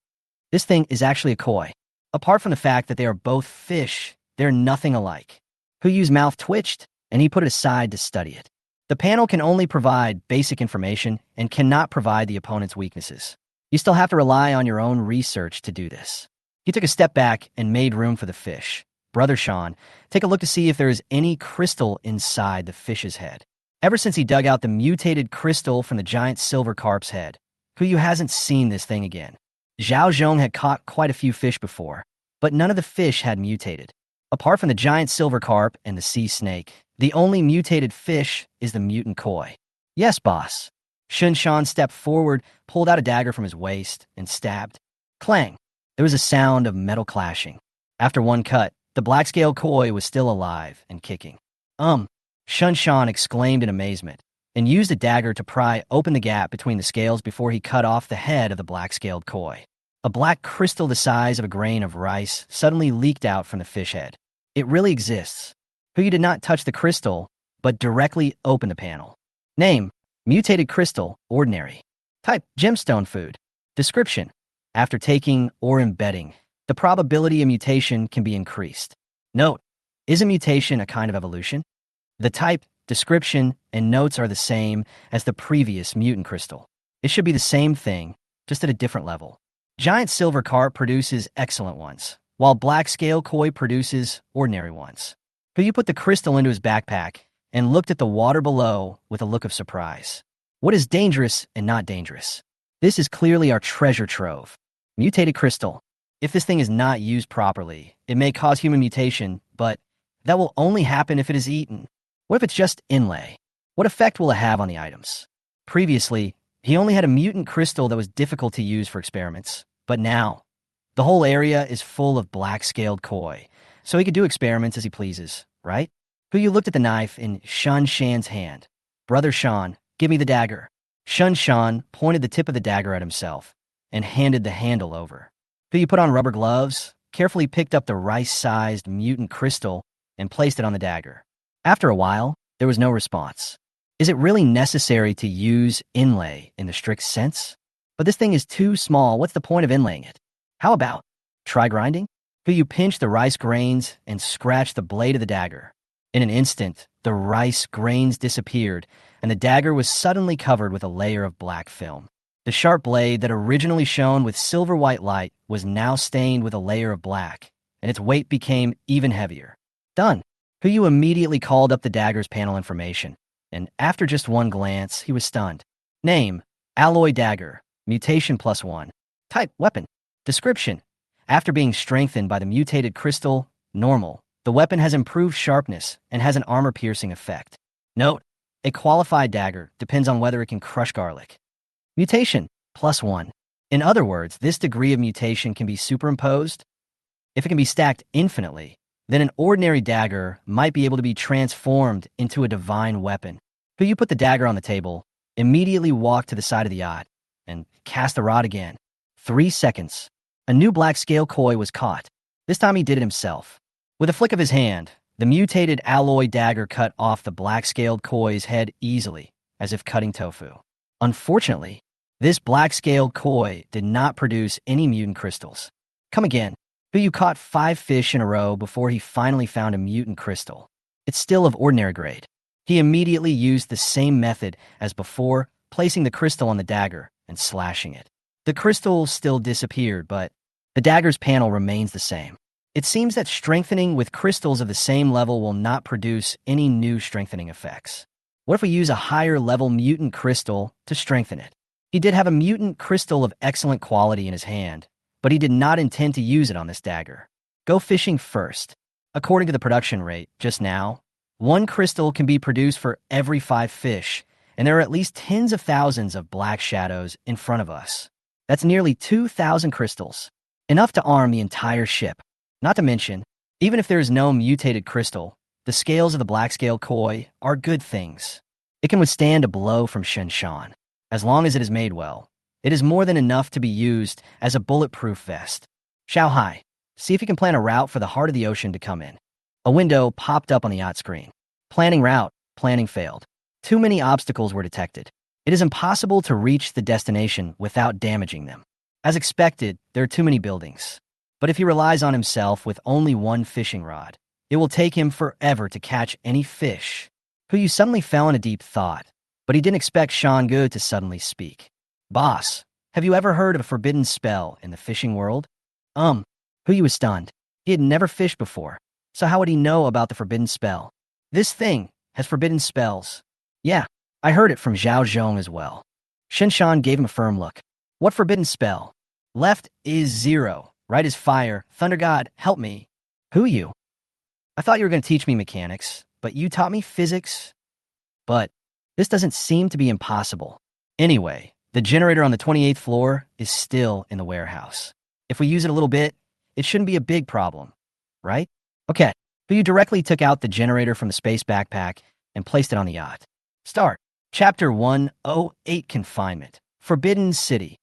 This thing is actually a koi. Apart from the fact that they are both fish, they're nothing alike. Kuyu's mouth twitched, and he put it aside to study it. The panel can only provide basic information and cannot provide the opponent's weaknesses. You still have to rely on your own research to do this. He took a step back and made room for the fish. Brother Sean, take a look to see if there is any crystal inside the fish's head. Ever since he dug out the mutated crystal from the giant silver carp's head, Kuyu hasn't seen this thing again. Zhao Zhong had caught quite a few fish before, but none of the fish had mutated. Apart from the giant silver carp and the sea snake, the only mutated fish is the mutant koi. Yes, boss. Shun Shan stepped forward, pulled out a dagger from his waist, and stabbed. Clang! There was a sound of metal clashing. After one cut, the black-scaled koi was still alive and kicking. Shun Shan exclaimed in amazement, and used a dagger to pry open the gap between the scales before he cut off the head of the black-scaled koi. A black crystal the size of a grain of rice suddenly leaked out from the fish head. It really exists. Kuyu did not touch the crystal, but directly opened the panel. Name: Mutated Crystal, Ordinary. Type: Gemstone Food. Description: After taking or embedding, the probability of mutation can be increased. Note: Is a mutation a kind of evolution? The type, description, and notes are the same as the previous mutant crystal. It should be the same thing, just at a different level. Giant silver carp produces excellent ones, while black scale koi produces ordinary ones. Kuyu put the crystal into his backpack and looked at the water below with a look of surprise. What is dangerous and not dangerous? This is clearly our treasure trove. Mutated crystal. If this thing is not used properly, it may cause human mutation, but that will only happen if it is eaten. What if it's just inlay? What effect will it have on the items? Previously, he only had a mutant crystal that was difficult to use for experiments, but now, the whole area is full of black-scaled koi, so he could do experiments as he pleases, right? Kuyu looked at the knife in Shun Shan's hand. Brother Sean, give me the dagger. Shun Shan pointed the tip of the dagger at himself and handed the handle over. Kuyu put on rubber gloves, carefully picked up the rice-sized mutant crystal, and placed it on the dagger. After a while, there was no response. Is it really necessary to use inlay in the strict sense? But this thing is too small. What's the point of inlaying it? How about try grinding? Kuyu pinched the rice grains and scratched the blade of the dagger. In an instant, the rice grains disappeared, and the dagger was suddenly covered with a layer of black film. The sharp blade that originally shone with silver-white light was now stained with a layer of black, and its weight became even heavier. Done. Kuyu immediately called up the dagger's panel information, and after just one glance, he was stunned. Name: Alloy Dagger, Mutation +1. Type: Weapon. Description: After being strengthened by the mutated crystal, normal, the weapon has improved sharpness and has an armor-piercing effect. Note: A qualified dagger depends on whether it can crush garlic. Mutation +1. In other words, this degree of mutation can be superimposed. If it can be stacked infinitely, then an ordinary dagger might be able to be transformed into a divine weapon. Kuyu put the dagger on the table, immediately walked to the side of the yacht, and cast the rod again. 3 seconds. A new black scale koi was caught. This time he did it himself. With a flick of his hand, the mutated alloy dagger cut off the black-scaled koi's head easily, as if cutting tofu. Unfortunately, this black-scaled koi did not produce any mutant crystals. Come again. Kuyu caught 5 fish in a row before he finally found a mutant crystal. It's still of ordinary grade. He immediately used the same method as before, placing the crystal on the dagger and slashing it. The crystal still disappeared, but the dagger's panel remains the same. It seems that strengthening with crystals of the same level will not produce any new strengthening effects. What if we use a higher level mutant crystal to strengthen it? He did have a mutant crystal of excellent quality in his hand, but he did not intend to use it on this dagger. Go fishing first. According to the production rate just now, one crystal can be produced for every 5 fish, and there are at least tens of thousands of black shadows in front of us. That's nearly 2,000 crystals, enough to arm the entire ship. Not to mention, even if there is no mutated crystal, the scales of the black-scaled koi are good things. It can withstand a blow from Shen-shan. As long as it is made well, it is more than enough to be used as a bulletproof vest. Xiaohai, see if you can plan a route for the heart of the ocean to come in. A window popped up on the yacht screen. Planning route, planning failed. Too many obstacles were detected. It is impossible to reach the destination without damaging them. As expected, there are too many buildings. But if he relies on himself with only one fishing rod, it will take him forever to catch any fish. Huyu suddenly fell in a deep thought, but he didn't expect Shang-gu to suddenly speak. Boss, have you ever heard of a forbidden spell in the fishing world? Huyu was stunned. He had never fished before, so how would he know about the forbidden spell? This thing has forbidden spells. Yeah, I heard it from Zhao Zhong as well. Shen-shan gave him a firm look. What forbidden spell? Left is 0, right is fire. Thunder God, help me. Huyu. I thought you were going to teach me mechanics, but you taught me physics? But this doesn't seem to be impossible. Anyway, the generator on the 28th floor is still in the warehouse. If we use it a little bit, it shouldn't be a big problem, right? Okay, so you directly took out the generator from the space backpack and placed it on the yacht. Start. Chapter 108 Confinement. Forbidden City.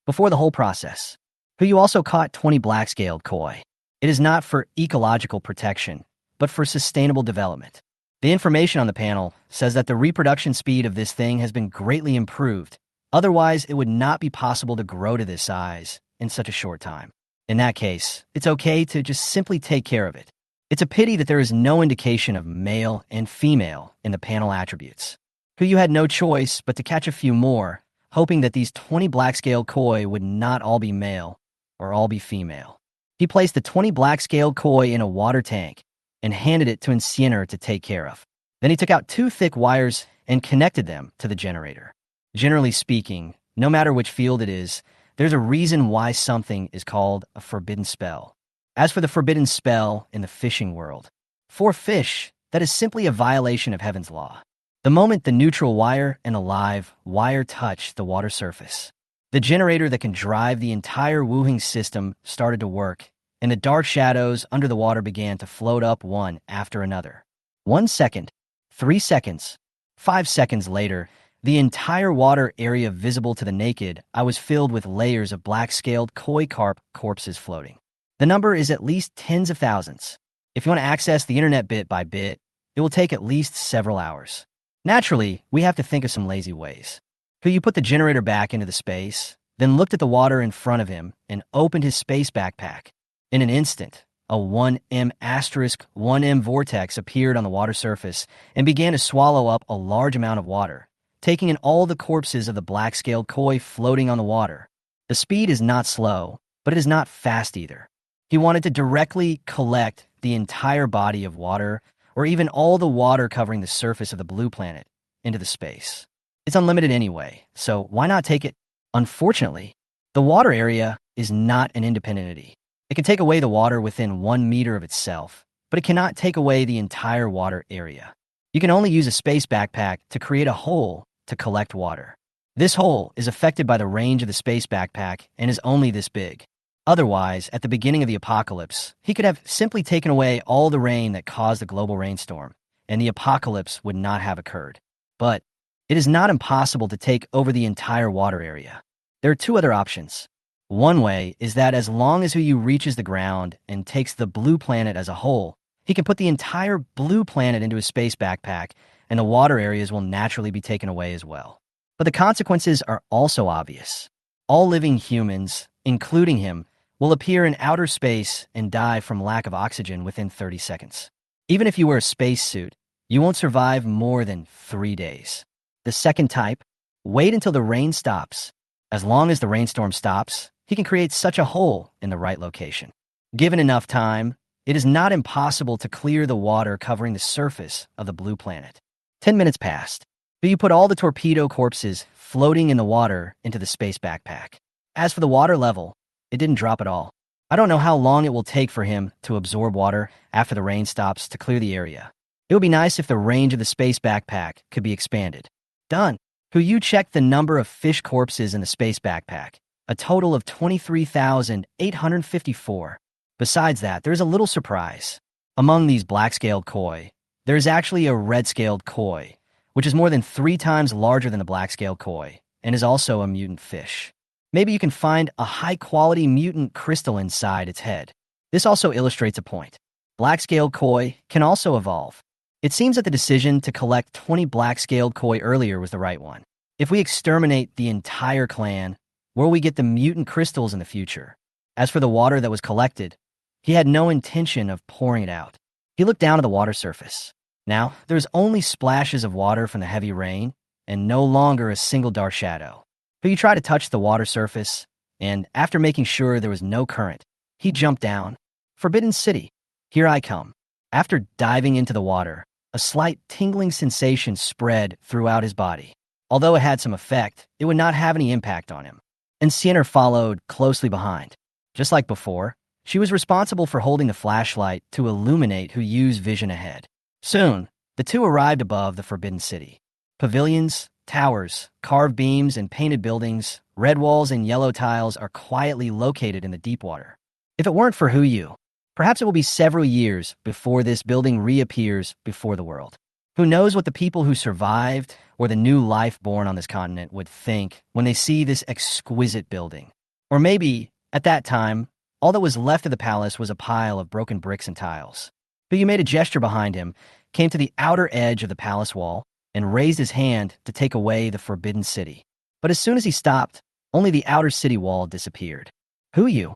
Before the whole process, you also caught 20 black-scaled koi. It is not for ecological protection, but for sustainable development. The information on the panel says that the reproduction speed of this thing has been greatly improved. Otherwise, it would not be possible to grow to this size in such a short time. In that case, it's okay to just simply take care of it. It's a pity that there is no indication of male and female in the panel attributes. You had no choice but to catch a few more, hoping that these 20 black-scaled koi would not all be male or all be female. He placed the 20 black-scaled koi in a water tank and handed it to Enciener to take care of. Then he took out 2 thick wires and connected them to the generator. Generally speaking, no matter which field it is, there's a reason why something is called a forbidden spell. As for the forbidden spell in the fishing world, for fish, that is simply a violation of heaven's law. The moment the neutral wire and a live wire touch the water surface, the generator that can drive the entire Wuhing system started to work, and the dark shadows under the water began to float up one after another. 1 second, 3 seconds, 5 seconds later, the entire water area visible to the naked eye was filled with layers of black-scaled koi carp corpses floating. The number is at least tens of thousands. If you want to access the internet bit by bit, it will take at least several hours. Naturally, we have to think of some lazy ways. You put the generator back into the space, then looked at the water in front of him and opened his space backpack. In an instant, a 1M*1M vortex appeared on the water surface and began to swallow up a large amount of water, taking in all the corpses of the black-scaled koi floating on the water. The speed is not slow, but it is not fast either. He wanted to directly collect the entire body of water, or even all the water covering the surface of the blue planet, into the space. It's unlimited anyway, so why not take it? Unfortunately, the water area is not an independent entity. It can take away the water within 1 meter of itself, but it cannot take away the entire water area. You can only use a space backpack to create a hole to collect water. This hole is affected by the range of the space backpack and is only this big. Otherwise, at the beginning of the apocalypse, he could have simply taken away all the rain that caused the global rainstorm, and the apocalypse would not have occurred. But it is not impossible to take over the entire water area. There are 2 other options. One way is that as long as Huyu reaches the ground and takes the blue planet as a whole, he can put the entire blue planet into his space backpack, and the water areas will naturally be taken away as well. But the consequences are also obvious. All living humans, including him, will appear in outer space and die from lack of oxygen within 30 seconds. Even if you wear a spacesuit, You won't survive more than 3 days. The second type, wait until the rain stops. As long as the rainstorm stops, he can create such a hole in the right location. Given enough time, it is not impossible to clear the water covering the surface of the blue planet. 10 minutes passed, but you put all the torpedo corpses floating in the water into the space backpack. As for the water level, it didn't drop at all. I don't know how long it will take for him to absorb water after the rain stops to clear the area. It would be nice if the range of the space backpack could be expanded. Done. You checked the number of fish corpses in the space backpack, a total of 23,854. Besides that, there's a little surprise. Among these black-scaled koi, there is actually a red-scaled koi, which is more than 3 times larger than the black-scaled koi, and is also a mutant fish. Maybe you can find a high-quality mutant crystal inside its head. This also illustrates a point. Black-scaled koi can also evolve. It seems that the decision to collect 20 black-scaled koi earlier was the right one. If we exterminate the entire clan, will we get the mutant crystals in the future? As for the water that was collected, he had no intention of pouring it out. He looked down at the water surface. Now, there's only splashes of water from the heavy rain, and no longer a single dark shadow. But you try to touch the water surface, and after making sure there was no current, he jumped down. Forbidden City, here I come. After diving into the water, a slight tingling sensation spread throughout his body. Although it had some effect, it would not have any impact on him. And Sienna followed closely behind. Just like before, she was responsible for holding the flashlight to illuminate Yu's vision ahead. Soon, the two arrived above the Forbidden City. Pavilions, towers, carved beams, and painted buildings, red walls and yellow tiles are quietly located in the deep water. If it weren't for Yu, perhaps it will be several years before this building reappears before the world. Who knows what the people who survived or the new life born on this continent would think when they see this exquisite building. Or maybe, at that time, all that was left of the palace was a pile of broken bricks and tiles. Yu made a gesture behind him, came to the outer edge of the palace wall, and raised his hand to take away the Forbidden City. But as soon as he stopped, only the outer city wall disappeared. Yu?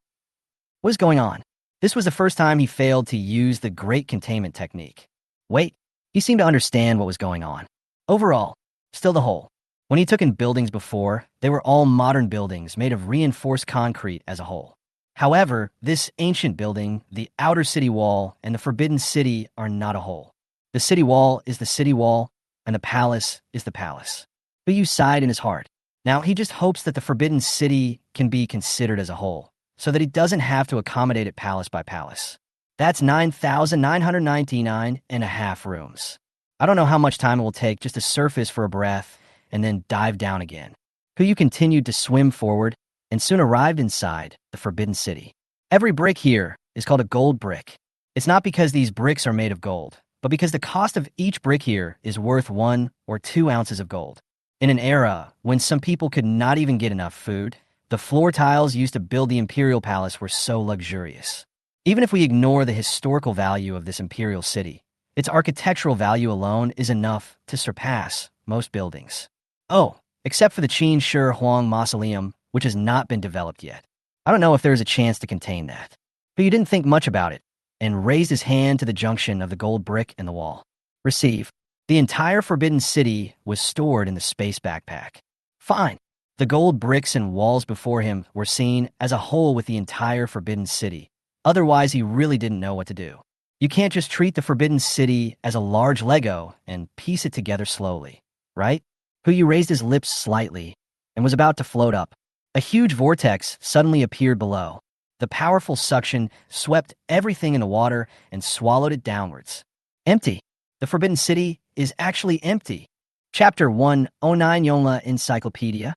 What is going on? This was the first time he failed to use the great containment technique. Wait, he seemed to understand what was going on. Overall, still the whole. When he took in buildings before, they were all modern buildings made of reinforced concrete as a whole. However, this ancient building, the outer city wall, and the Forbidden City are not a whole. The city wall is the city wall, and the palace is the palace. Yu sighed in his heart. Now he just hopes that the Forbidden City can be considered as a whole, so that he doesn't have to accommodate it palace by palace. That's 9,999 and a half rooms. I don't know how much time it will take just to surface for a breath and then dive down again. Yu continued to swim forward and soon arrived inside the Forbidden City. Every brick here is called a gold brick. It's not because these bricks are made of gold, but because the cost of each brick here is worth 1 or 2 ounces of gold. In an era when some people could not even get enough food, the floor tiles used to build the imperial palace were so luxurious. Even if we ignore the historical value of this imperial city, its architectural value alone is enough to surpass most buildings. Oh, except for the Qin Shi Huang Mausoleum, which has not been developed yet. I don't know if there is a chance to contain that. But Yu didn't think much about it, and raised his hand to the junction of the gold brick and the wall. Receive. The entire Forbidden City was stored in the space backpack. Fine. The gold bricks and walls before him were seen as a whole with the entire Forbidden City. Otherwise, he really didn't know what to do. You can't just treat the Forbidden City as a large Lego and piece it together slowly, right? Yu raised his lips slightly and was about to float up. A huge vortex suddenly appeared below. The powerful suction swept everything in the water and swallowed it downwards. Empty. The Forbidden City is actually empty. Chapter 109 Yonla Encyclopedia.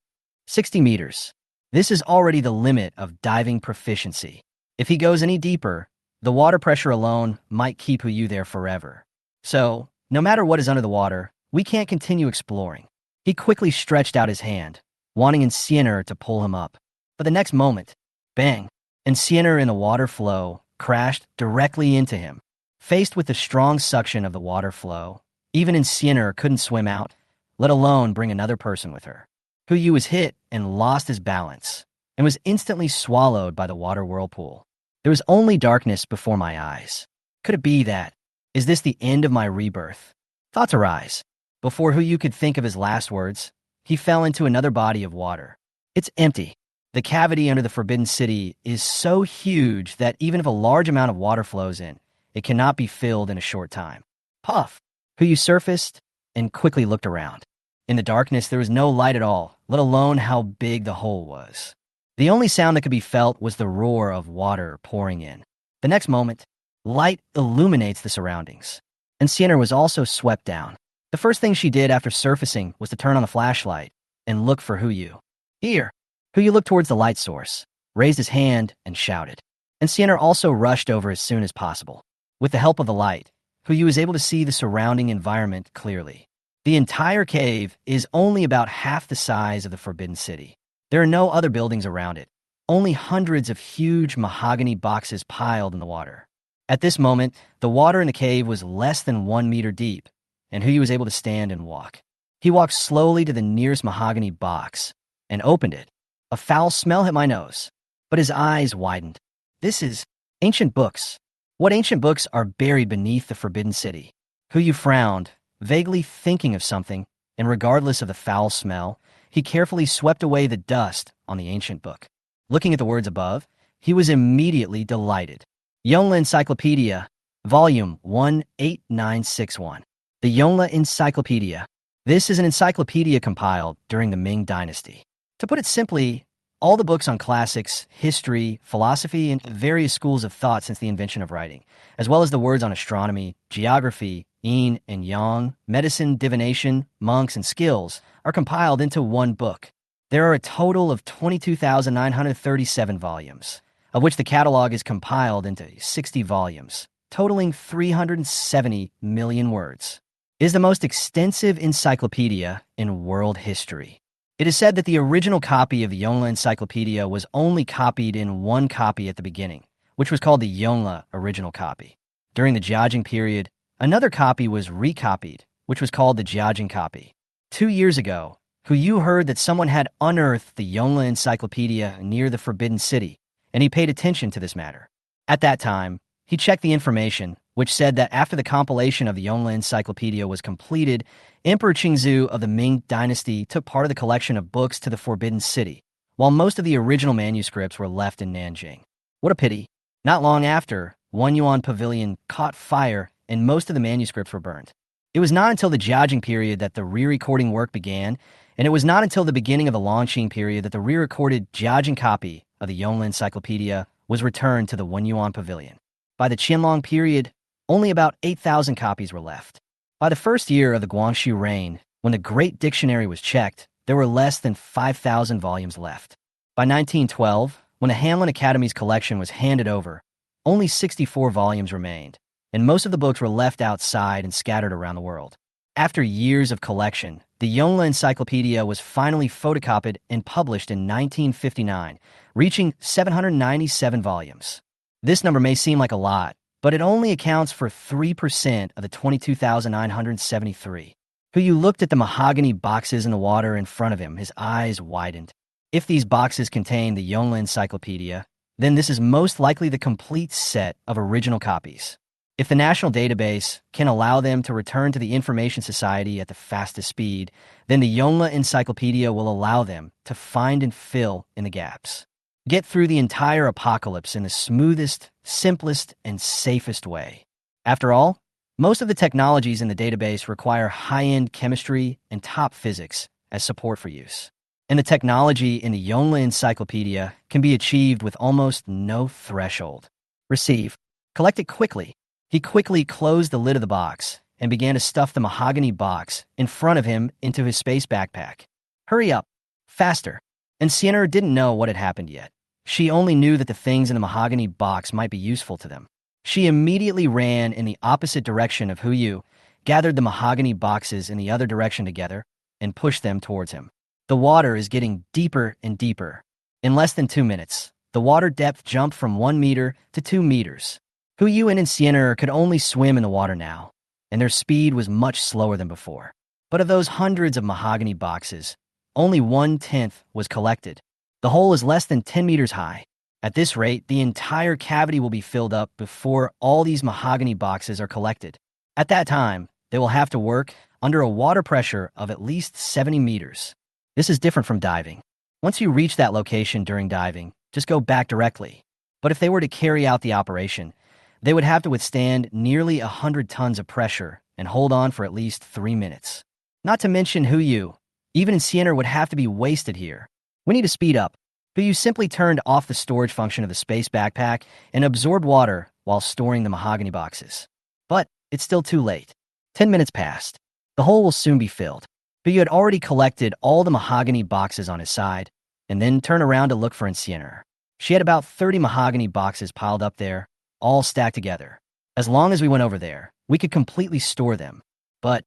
60 meters. This is already the limit of diving proficiency. If he goes any deeper, the water pressure alone might keep Yu there forever. So, no matter what is under the water, we can't continue exploring. He quickly stretched out his hand, wanting Enciender to pull him up. But the next moment, bang, Enciender in the water flow crashed directly into him. Faced with the strong suction of the water flow, even Enciender couldn't swim out, let alone bring another person with her. Yu was hit and lost his balance, and was instantly swallowed by the water whirlpool. There was only darkness before my eyes. Could it be that? Is this the end of my rebirth? Thoughts arise. Before Yu could think of his last words, he fell into another body of water. It's empty. The cavity under the Forbidden City is so huge that even if a large amount of water flows in, it cannot be filled in a short time. Puff! Yu surfaced and quickly looked around. In the darkness, there was no light at all, let alone how big the hole was. The only sound that could be felt was the roar of water pouring in. The next moment, light illuminates the surroundings. And Sienna was also swept down. The first thing she did after surfacing was to turn on the flashlight and look for Yu. Here! Yu looked towards the light source, raised his hand, and shouted. And Sienna also rushed over as soon as possible. With the help of the light, Yu was able to see the surrounding environment clearly. The entire cave is only about half the size of the Forbidden City. There are no other buildings around it, only hundreds of huge mahogany boxes piled in the water. At this moment, the water in the cave was less than 1 meter deep, and Yu was able to stand and walk. He walked slowly to the nearest mahogany box and opened it. A foul smell hit my nose, but his eyes widened. This is ancient books. What ancient books are buried beneath the Forbidden City? Yu frowned, vaguely thinking of something, and regardless of the foul smell, he carefully swept away the dust on the ancient book. Looking at the words above, he was immediately delighted. Yongle Encyclopedia, Volume 18961. The Yongle Encyclopedia. This is an encyclopedia compiled during the Ming Dynasty. To put it simply, all the books on classics, history, philosophy, and various schools of thought since the invention of writing, as well as the words on astronomy, geography, yin and yang, medicine, divination, monks, and skills, are compiled into one book. There are a total of 22,937 volumes, of which the catalog is compiled into 60 volumes, totaling 370 million words. It is the most extensive encyclopedia in world history. It is said that the original copy of the Yongle Encyclopedia was only copied in one copy at the beginning, which was called the Yongle Original Copy. During the Jiajing period, another copy was recopied, which was called the Jiajing Copy. 2 years ago, Yu heard that someone had unearthed the Yongle Encyclopedia near the Forbidden City, and he paid attention to this matter. At that time, he checked the information, which said that after the compilation of the Yongle Encyclopedia was completed, Emperor Qingzu of the Ming Dynasty took part of the collection of books to the Forbidden City, while most of the original manuscripts were left in Nanjing. What a pity. Not long after, One Yuan Pavilion caught fire and most of the manuscripts were burned. It was not until the Jiajing period that the re-recording work began, and it was not until the beginning of the Longqing period that the re-recorded Jiajing copy of the Yongle Encyclopedia was returned to the One Yuan Pavilion. By the Qianlong period, only about 8,000 copies were left. By the first year of the Guangxu reign, when the Great Dictionary was checked, there were less than 5,000 volumes left. By 1912, when the Hanlin Academy's collection was handed over, only 64 volumes remained, and most of the books were left outside and scattered around the world. After years of collection, the Yongle Encyclopedia was finally photocopied and published in 1959, reaching 797 volumes. This number may seem like a lot, but it only accounts for 3% of the 22,973. Yu looked at the mahogany boxes in the water in front of him, his eyes widened. If these boxes contain the Yongle Encyclopedia, then this is most likely the complete set of original copies. If the National Database can allow them to return to the Information Society at the fastest speed, then the Yongle Encyclopedia will allow them to find and fill in the gaps. Get through the entire apocalypse in the smoothest, simplest, and safest way. After all, most of the technologies in the database require high-end chemistry and top physics as support for use. And the technology in the Yongle Encyclopedia can be achieved with almost no threshold. Receive. Collect it quickly. He quickly closed the lid of the box and began to stuff the mahogany box in front of him into his space backpack. Hurry up. Faster. And Sienna didn't know what had happened yet. She only knew that the things in the mahogany box might be useful to them. She immediately ran in the opposite direction of Yu, gathered the mahogany boxes in the other direction together, and pushed them towards him. The water is getting deeper and deeper. In less than 2 minutes, the water depth jumped from 1 meter to 2 meters. Yu and Sienna could only swim in the water now, and their speed was much slower than before. But of those hundreds of mahogany boxes, only 1/10 was collected. The hole is less than 10 meters high. At this rate, the entire cavity will be filled up before all these mahogany boxes are collected. At that time, they will have to work under a water pressure of at least 70 meters. This is different from diving. Once you reach that location during diving, just go back directly. But if they were to carry out the operation, they would have to withstand nearly 100 tons of pressure and hold on for at least 3 minutes. Not to mention Huyu. Even Sienna would have to be wasted here. We need to speed up. Huyu simply turned off the storage function of the space backpack and absorbed water while storing the mahogany boxes. But it's still too late. 10 minutes passed. The hole will soon be filled. Huyu had already collected all the mahogany boxes on his side and then turned around to look for Sienna. She had about 30 mahogany boxes piled up there, all stacked together. As long as we went over there, we could completely store them. But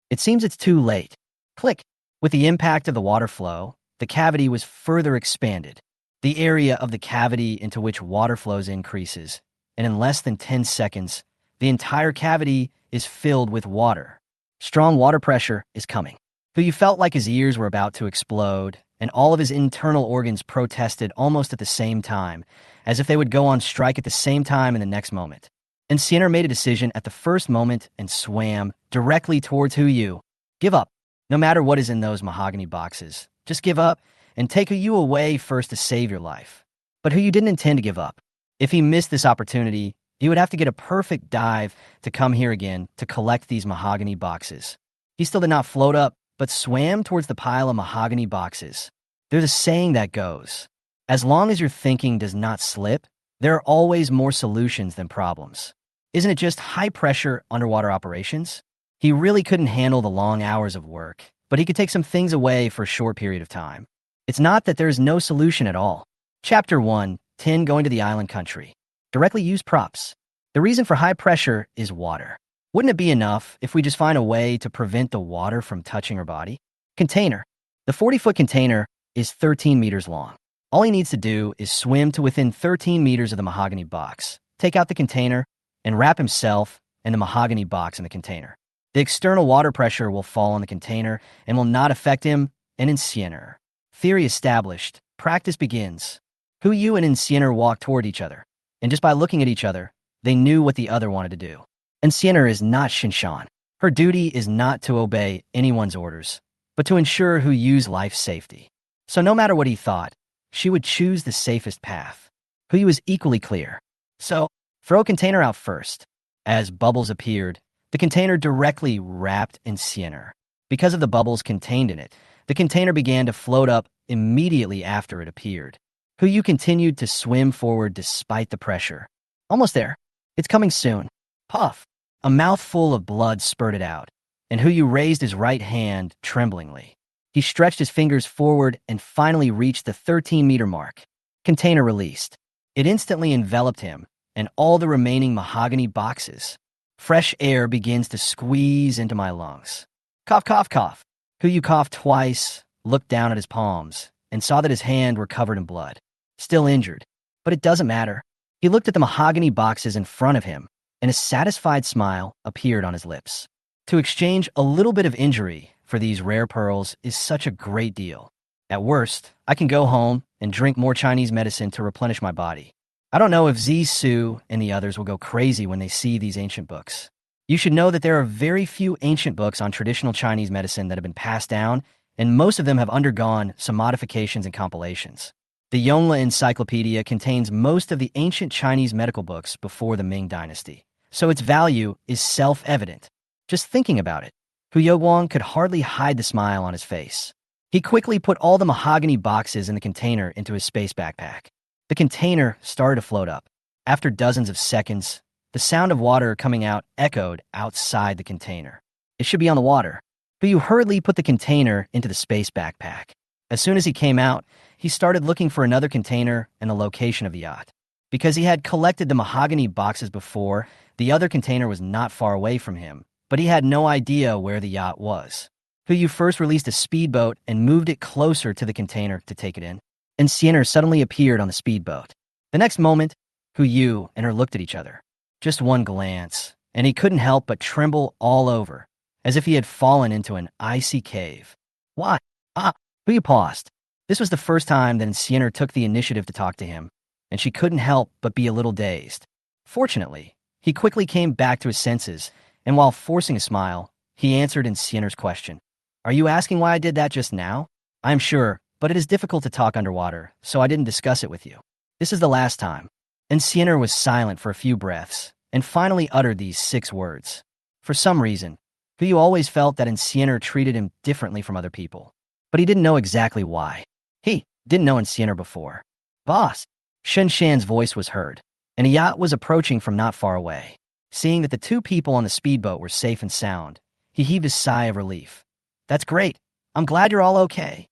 it seems it's too late. Click. With the impact of the water flow, the cavity was further expanded. The area of the cavity into which water flows increases, and in less than 10 seconds, the entire cavity is filled with water. Strong water pressure is coming. Huyu felt like his ears were about to explode, and all of his internal organs protested almost at the same time, as if they would go on strike at the same time in the next moment. And Sienna made a decision at the first moment and swam directly towards Huyu. Give up. No matter what is in those mahogany boxes, just give up and take Huyu away first to save your life. But Huyu didn't intend to give up. If he missed this opportunity, he would have to get a perfect dive to come here again to collect these mahogany boxes. He still did not float up, but swam towards the pile of mahogany boxes. There's a saying that goes, as long as your thinking does not slip, there are always more solutions than problems. Isn't it just high-pressure underwater operations? He really couldn't handle the long hours of work, but he could take some things away for a short period of time. It's not that there is no solution at all. Chapter 1, 10 Going to the Island Country. Directly use props. The reason for high pressure is water. Wouldn't it be enough if we just find a way to prevent the water from touching our body? Container. The 40-foot container is 13 meters long. All he needs to do is swim to within 13 meters of the mahogany box, take out the container, and wrap himself and the mahogany box in the container. The external water pressure will fall on the container and will not affect him and Sienna. Theory established. Practice begins. Huyu and Sienna walked toward each other, and just by looking at each other, they knew what the other wanted to do. Sienna is not Shinshan. Her duty is not to obey anyone's orders, but to ensure Huyu's life safety. So no matter what he thought, she would choose the safest path. Huyu was equally clear. So, throw a container out first. As bubbles appeared, the container directly wrapped Sienna. Because of the bubbles contained in it, the container began to float up immediately after it appeared. Huyu continued to swim forward despite the pressure. Almost there. It's coming soon. Puff. A mouthful of blood spurted out, and Huyu raised his right hand tremblingly. He stretched his fingers forward and finally reached the 13-meter mark. Container released. It instantly enveloped him and all the remaining mahogany boxes. Fresh air begins to squeeze into my lungs. Cough, cough, cough. Huyu coughed twice, looked down at his palms, and saw that his hands were covered in blood. Still injured. But it doesn't matter. He looked at the mahogany boxes in front of him, and a satisfied smile appeared on his lips. To exchange a little bit of injury for these rare pearls is such a great deal. At worst, I can go home and drink more Chinese medicine to replenish my body. I don't know if Su and the others will go crazy when they see these ancient books. You should know that there are very few ancient books on traditional Chinese medicine that have been passed down, and most of them have undergone some modifications and compilations. The Yongle Encyclopedia contains most of the ancient Chinese medical books before the Ming Dynasty, so its value is self-evident. Just thinking about it, Huyu Guang could hardly hide the smile on his face. He quickly put all the mahogany boxes in the container into his space backpack. The container started to float up. After dozens of seconds, the sound of water coming out echoed outside the container. It should be on the water. Huyu hurriedly put the container into the space backpack. As soon as he came out, he started looking for another container and the location of the yacht. Because he had collected the mahogany boxes before, the other container was not far away from him, but he had no idea where the yacht was. Huyu first released a speedboat and moved it closer to the container to take it in. Sienna suddenly appeared on the speedboat. The next moment, Huyu and her looked at each other. Just one glance, and he couldn't help but tremble all over, as if he had fallen into an icy cave. Why? Huyu paused. This was the first time that Sienna took the initiative to talk to him, and she couldn't help but be a little dazed. Fortunately, he quickly came back to his senses, and while forcing a smile, He answered in Siener's question. Are you asking why I did that just now? I'm sure, but it is difficult to talk underwater, so I didn't discuss it with you. This is the last time. And Siener was silent for a few breaths, and finally uttered these 6 words. For some reason, Hu always felt that Siener treated him differently from other people. But he didn't know exactly why. He didn't know Siener before. Boss! Shen Shan's voice was heard, and a yacht was approaching from not far away. Seeing that the 2 people on the speedboat were safe and sound, he heaved a sigh of relief. That's great. I'm glad you're all okay.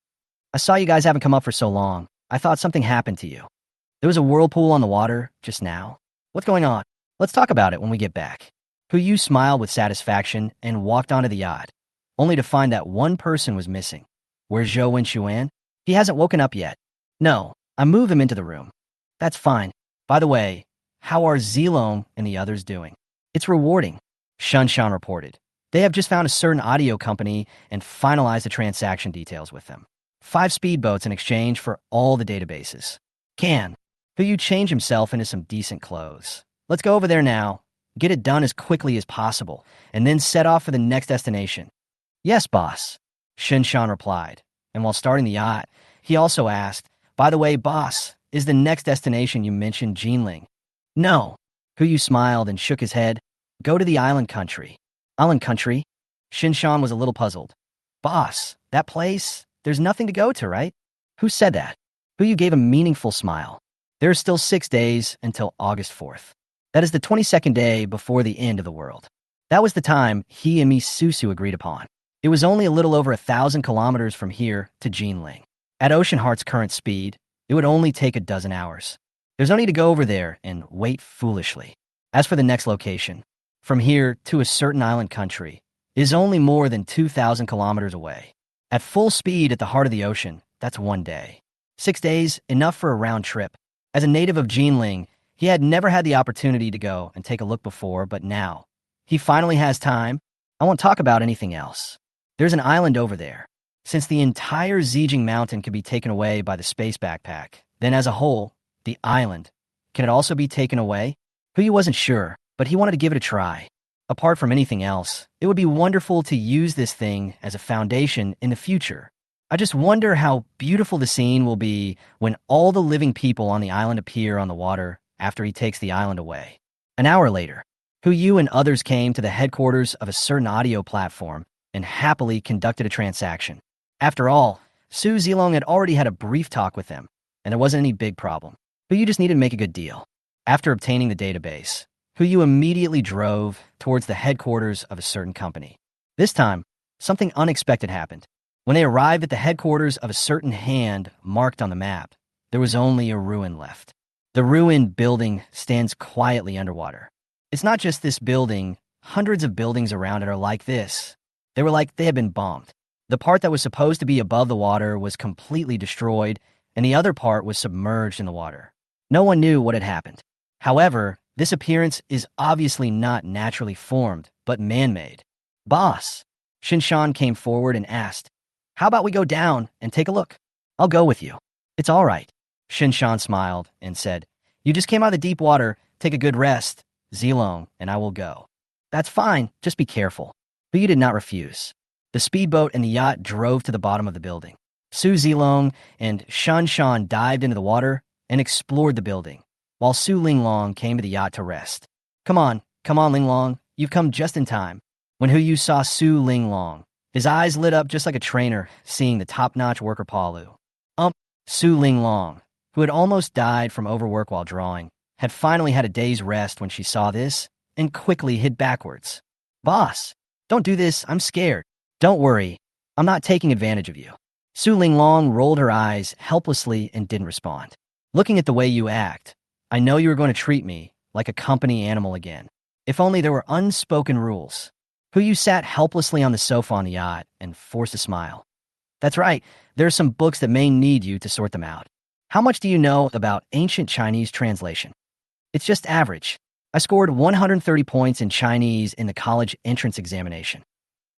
I saw you guys haven't come up for so long. I thought something happened to you. There was a whirlpool on the water just now. What's going on? Let's talk about it when we get back. Hu smiled with satisfaction and walked onto the yacht, only to find that one person was missing. Where's Zhou Wenxuan? He hasn't woken up yet. No, I moved him into the room. That's fine. By the way, how are Zilong and the others doing? It's rewarding, Shunshan reported. They have just found a certain audio company and finalized the transaction details with them. 5 speedboats in exchange for all the databases. Hu change himself into some decent clothes. Let's go over there now, get it done as quickly as possible, and then set off for the next destination. Yes, boss, Shunshan replied. And while starting the yacht, he also asked, by the way, boss, is the next destination you mentioned Jinling? No. Hu smiled and shook his head. Go to the island country. Island country? Shunshan was a little puzzled. Boss, that place? There's nothing to go to, right? Who said that? Hu gave a meaningful smile. There are still 6 days until August 4th. That is the 22nd day before the end of the world. That was the time he and Miss Susu agreed upon. It was only a little over 1,000 kilometers from here to Jinling. At Ocean Heart's current speed, it would only take a dozen hours. There's no need to go over there and wait foolishly. As for the next location, from here to a certain island country is only more than 2,000 kilometers away. At full speed at the heart of the ocean, that's 1 day. 6 days, enough for a round trip. As a native of Jinling, he had never had the opportunity to go and take a look before, but now he finally has time. I won't talk about anything else. There's an island over there. Since the entire Zijing mountain can be taken away by the space backpack, then as a whole, the island, can it also be taken away? Hu wasn't sure, but he wanted to give it a try. Apart from anything else, it would be wonderful to use this thing as a foundation in the future. I just wonder how beautiful the scene will be when all the living people on the island appear on the water after he takes the island away. An hour later, Hu and others came to the headquarters of a certain audio platform and happily conducted a transaction. After all, Su Zilong had already had a brief talk with them, and there wasn't any big problem. Hu just needed to make a good deal. After obtaining the database, Hu immediately drove towards the headquarters of a certain company. This time, something unexpected happened. When they arrived at the headquarters of a certain hand marked on the map, there was only a ruin left. The ruined building stands quietly underwater. It's not just this building, hundreds of buildings around it are like this. They were like they had been bombed. The part that was supposed to be above the water was completely destroyed, and the other part was submerged in the water. No one knew what had happened. However, this appearance is obviously not naturally formed, but man-made. Boss, Shinshan came forward and asked, how about we go down and take a look? I'll go with you. It's all right. Shinshan smiled and said, you just came out of the deep water, take a good rest, Zilong, and I will go. That's fine, just be careful. But you did not refuse. The speedboat and the yacht drove to the bottom of the building. Su Zilong and Shanshan dived into the water and explored the building, while Su Linglong came to the yacht to rest. Come on, Linglong, you've come just in time. When Hu saw Su Linglong, his eyes lit up just like a trainer seeing the top-notch worker Palu. Su Linglong, who had almost died from overwork while drawing, had finally had a day's rest when she saw this and quickly hid backwards. Boss, don't do this, I'm scared. Don't worry, I'm not taking advantage of you. Su Linglong rolled her eyes helplessly and didn't respond. Looking at the way you act, I know you were going to treat me like a company animal again. If only there were unspoken rules. Hu sat helplessly on the sofa on the yacht and forced a smile. That's right, there are some books that may need you to sort them out. How much do you know about ancient Chinese translation? It's just average. I scored 130 points in Chinese in the college entrance examination.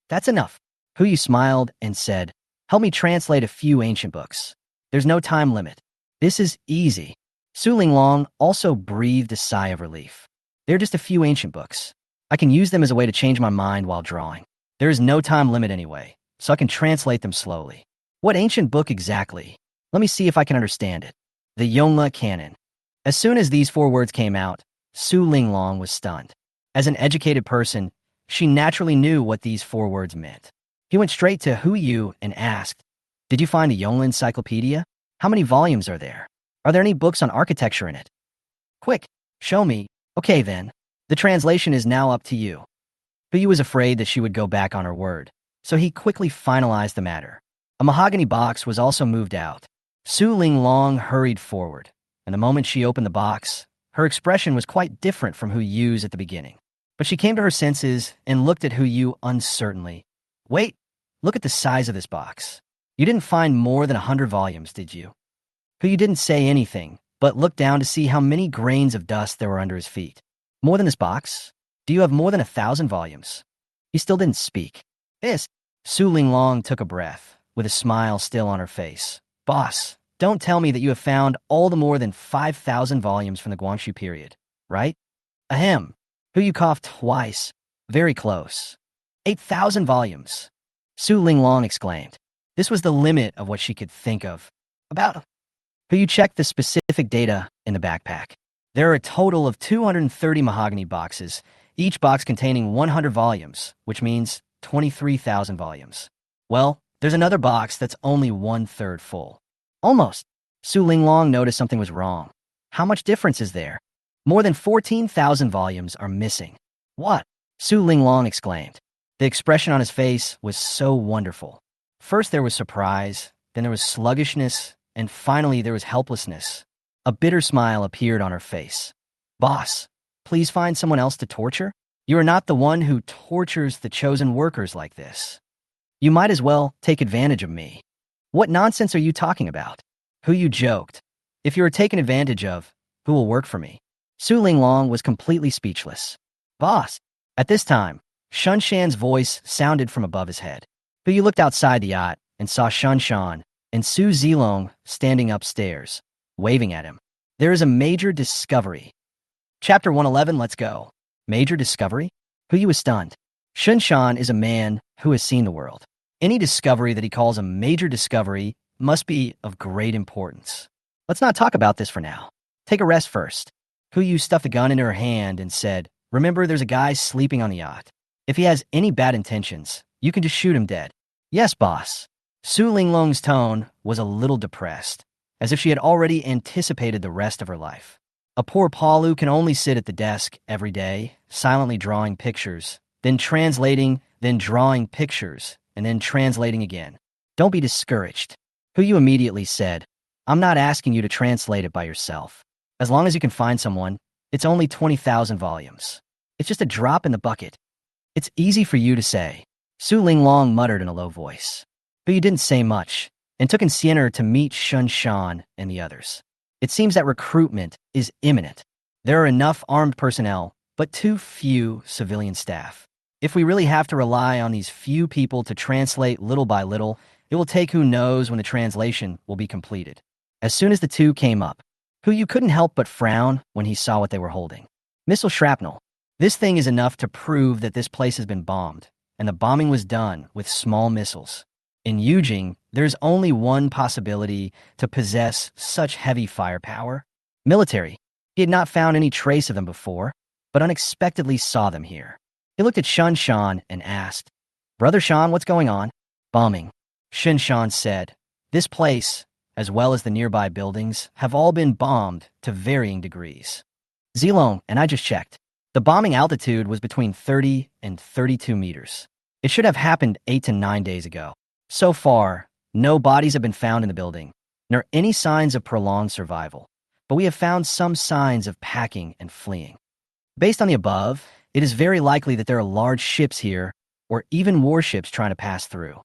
That's enough. Hu smiled and said, help me translate a few ancient books. There's no time limit. This is easy. Su Linglong also breathed a sigh of relief. They're just a few ancient books. I can use them as a way to change my mind while drawing. There is no time limit anyway, so I can translate them slowly. What ancient book exactly? Let me see if I can understand it. The Yongla Canon. As soon as these 4 words came out, Su Linglong was stunned. As an educated person, she naturally knew what these 4 words meant. He went straight to Hu Yu and asked, "Did you find the Yongla Encyclopedia? How many volumes are there? Are there any books on architecture in it? Quick, show me." "Okay then. The translation is now up to you." Hu Yu was afraid that she would go back on her word, so he quickly finalized the matter. A mahogany box was also moved out. Su Linglong hurried forward, and the moment she opened the box, her expression was quite different from Hu Yu's at the beginning. But she came to her senses and looked at Hu Yu uncertainly. "Wait, look at the size of this box. You didn't find more than 100 volumes, did you?" Hu Yu didn't say anything, but looked down to see how many grains of dust there were under his feet. "More than this box? Do you have more than 1,000 volumes?" He still didn't speak. "Yes." Su Linglong took a breath, with a smile still on her face. "Boss, don't tell me that you have found all the more than 5,000 volumes from the Guangxu period, right?" "Ahem." Hu Yu coughed twice. "Very close. 8,000 volumes." Su Linglong exclaimed. This was the limit of what she could think of. "About..." Hu Yu checked the specific data in the backpack. There are a total of 230 mahogany boxes, each box containing 100 volumes, which means 23,000 volumes. Well, there's another box that's only 1/3 full. Almost. Su Linglong noticed something was wrong. How much difference is there? More than 14,000 volumes are missing. "What?" Su Linglong exclaimed. The expression on his face was so wonderful. First there was surprise, then there was sluggishness, and finally there was helplessness. A bitter smile appeared on her face. "Boss, please find someone else to torture? You are not the one who tortures the chosen workers like this. You might as well take advantage of me." "What nonsense are you talking about?" Hu Yu joked. "If you are taken advantage of, who will work for me?" Su Linglong was completely speechless. "Boss." At this time, Shun Shan's voice sounded from above his head. Hu Yu looked outside the yacht and saw Shun Shan and Su Zilong standing upstairs, waving at him. "There is a major discovery." Chapter 111, let's go. Major discovery? Hu Yu was stunned. Shun Shan is a man who has seen the world. Any discovery that he calls a major discovery must be of great importance. Let's not talk about this for now. Take a rest first. Hu Yu stuffed a gun into her hand and said, "Remember, there's a guy sleeping on the yacht. If he has any bad intentions, you can just shoot him dead." "Yes, boss." Su Linglong's tone was a little depressed, as if she had already anticipated the rest of her life. A poor Palu can only sit at the desk every day, silently drawing pictures, then translating, then drawing pictures, and then translating again. "Don't be discouraged." Hu Yu immediately said, "I'm not asking you to translate it by yourself. As long as you can find someone, it's only 20,000 volumes. It's just a drop in the bucket." "It's easy for you to say," Su Linglong muttered in a low voice. Hu Yu didn't say much, and took Insianer to meet Shun Shan and the others. It seems that recruitment is imminent. There are enough armed personnel, but too few civilian staff. If we really have to rely on these few people to translate little by little, it will take who knows when the translation will be completed. As soon as the two came up, Hu Yu couldn't help but frown when he saw what they were holding. Missile shrapnel. This thing is enough to prove that this place has been bombed, and the bombing was done with small missiles. In Yujing, there's only one possibility to possess such heavy firepower. Military. He had not found any trace of them before, but unexpectedly saw them here. He looked at Shun Shan and asked, "Brother Shan, what's going on?" "Bombing," Shun Shan said. "This place, as well as the nearby buildings, have all been bombed to varying degrees." Zilong and I just checked. The bombing altitude was between 30 and 32 meters. It should have happened 8 to 9 days ago. So far, no bodies have been found in the building, nor any signs of prolonged survival, but we have found some signs of packing and fleeing. Based on the above, it is very likely that there are large ships here, or even warships trying to pass through.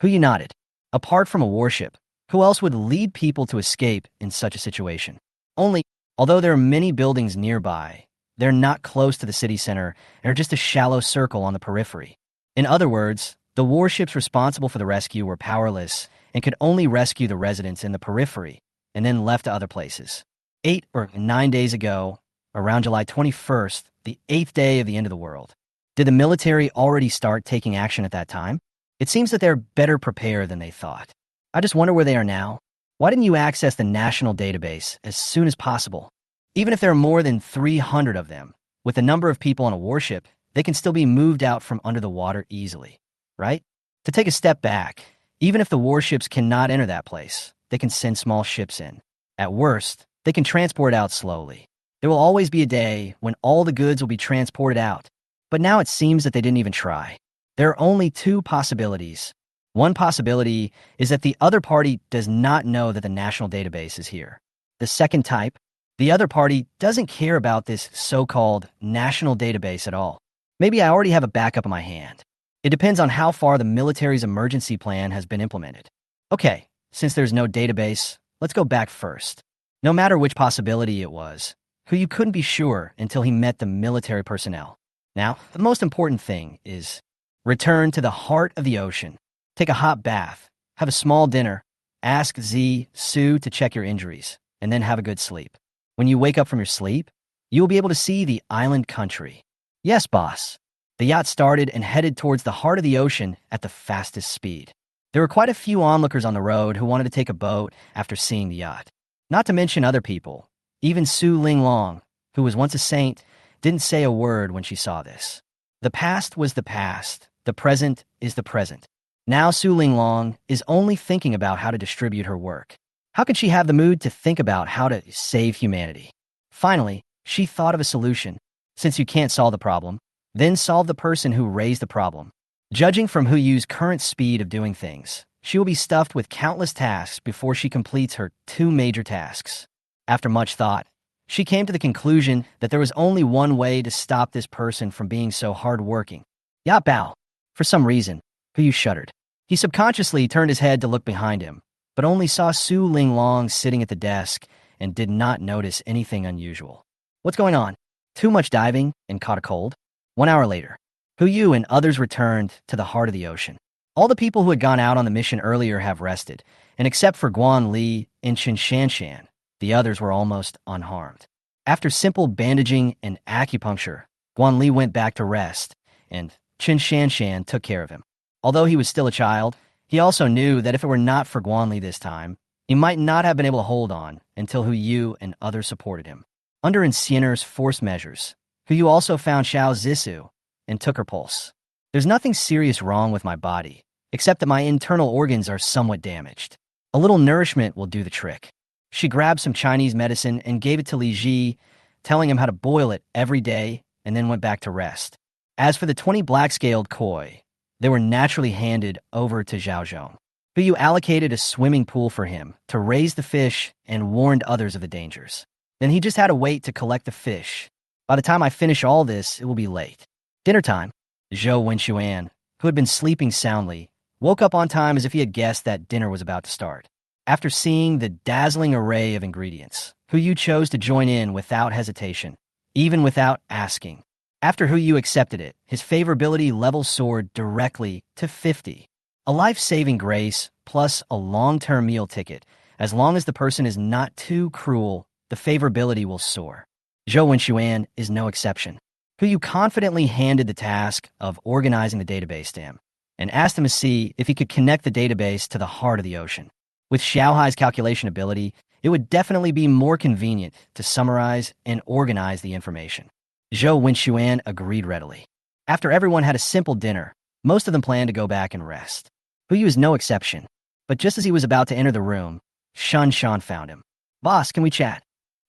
Hu Yu nodded. Apart from a warship, who else would lead people to escape in such a situation? Although there are many buildings nearby, they're not close to the city center and are just a shallow circle on the periphery. In other words, the warships responsible for the rescue were powerless and could only rescue the residents in the periphery and then left to other places. 8 or 9 days ago, around July 21st, the 8th day of the end of the world, Did the military already start taking action at that time? It seems that they're better prepared than they thought. I just wonder where they are now. Why didn't you access the national database as soon as possible? Even if there are more than 300 of them, with the number of people on a warship, they can still be moved out from under the water easily, right? To take a step back, even if the warships cannot enter that place, they can send small ships in. At worst, they can transport out slowly. There will always be a day when all the goods will be transported out. But now it seems that they didn't even try. There are only two possibilities. One possibility is that the other party does not know that the national database is here. The second type, the other party doesn't care about this so-called national database at all. Maybe I already have a backup in my hand. It depends on how far the military's emergency plan has been implemented. Okay, since there's no database, let's go back first. No matter which possibility it was, who you couldn't be sure until he met the military personnel. Now, the most important thing is return to the heart of the ocean. Take a hot bath, have a small dinner, ask Sue to check your injuries, and then have a good sleep. When you wake up from your sleep, you will be able to see the island country. Yes, boss. The yacht started and headed towards the heart of the ocean at the fastest speed. There were quite a few onlookers on the road who wanted to take a boat after seeing the yacht. Not to mention other people. Even Su Linglong, who was once a saint, didn't say a word when she saw this. The past was the past. The present is the present. Now Su Linglong is only thinking about how to distribute her work. How could she have the mood to think about how to save humanity? Finally, she thought of a solution. Since you can't solve the problem, then solve the person who raised the problem. Judging from Hu Yu's current speed of doing things, she will be stuffed with countless tasks before she completes her 2 major tasks. After much thought, she came to the conclusion that there was only one way to stop this person from being so hard-working. Ya Bao. For some reason, Hu Yu shuddered. He subconsciously turned his head to look behind him, but only saw Su Linglong sitting at the desk and did not notice anything unusual. What's going on? Too much diving and caught a cold? 1 hour later, Hu Yu and others returned to the heart of the ocean. All the people who had gone out on the mission earlier have rested, and except for Guan Li and Chen Shanshan, the others were almost unharmed. After simple bandaging and acupuncture, Guan Li went back to rest, and Chen Shanshan took care of him. Although he was still a child, he also knew that if it were not for Guan Li this time, he might not have been able to hold on until Hu Yu and others supported him. Under Enciener's force measures, Hu Yu also found Xiao Zissou and took her pulse. There's nothing serious wrong with my body, except that my internal organs are somewhat damaged. A little nourishment will do the trick. She grabbed some Chinese medicine and gave it to Li Ji, telling him how to boil it every day, and then went back to rest. As for the 20 black-scaled koi, they were naturally handed over to Zhao Zhong, Hu Yu allocated a swimming pool for him to raise the fish and warned others of the dangers. Then he just had to wait to collect the fish. By the time I finish all this, it will be late. Dinner time. Zhou Wenxuan, who had been sleeping soundly, woke up on time as if he had guessed that dinner was about to start. After seeing the dazzling array of ingredients, Hu Yu chose to join in without hesitation, even without asking. After Hu Yu accepted it, his favorability level soared directly to 50. A life-saving grace plus a long-term meal ticket. As long as the person is not too cruel, the favorability will soar. Zhou Wenxuan is no exception. Hu Yu confidently handed the task of organizing the database to him and asked him to see if he could connect the database to the heart of the ocean. With Xiaohai's calculation ability, it would definitely be more convenient to summarize and organize the information. Zhou Wenxuan agreed readily. After everyone had a simple dinner, most of them planned to go back and rest. Hu Yu is no exception, but just as he was about to enter the room, Shan Shan found him. "Boss, can we chat?"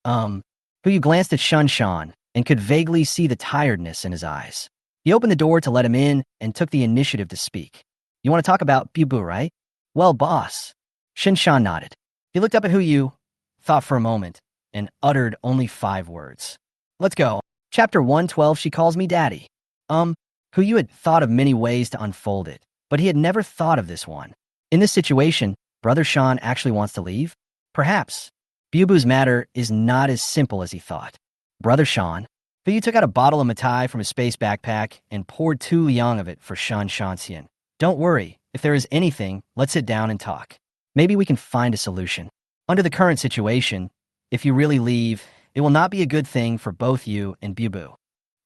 Hu Yu glanced at Shan Shan and could vaguely see the tiredness in his eyes. He opened the door to let him in and took the initiative to speak. "You want to talk about Bubu, right?" "Well, boss." Shan Shan nodded. He looked up at Hu Yu, thought for a moment, and uttered only 5 words. "Let's go." Chapter 112, She Calls Me Daddy. Hu Yu had thought of many ways to unfold it, but he had never thought of this one. In this situation, Brother Shan actually wants to leave? Perhaps. Bubu's matter is not as simple as he thought. Brother Shan. Hu Yu took out a bottle of Matai from his space backpack and poured 2 liang of it for Shan Shanxian. "Don't worry, if there is anything, let's sit down and talk. Maybe we can find a solution. Under the current situation, if you really leave, it will not be a good thing for both you and Bubu."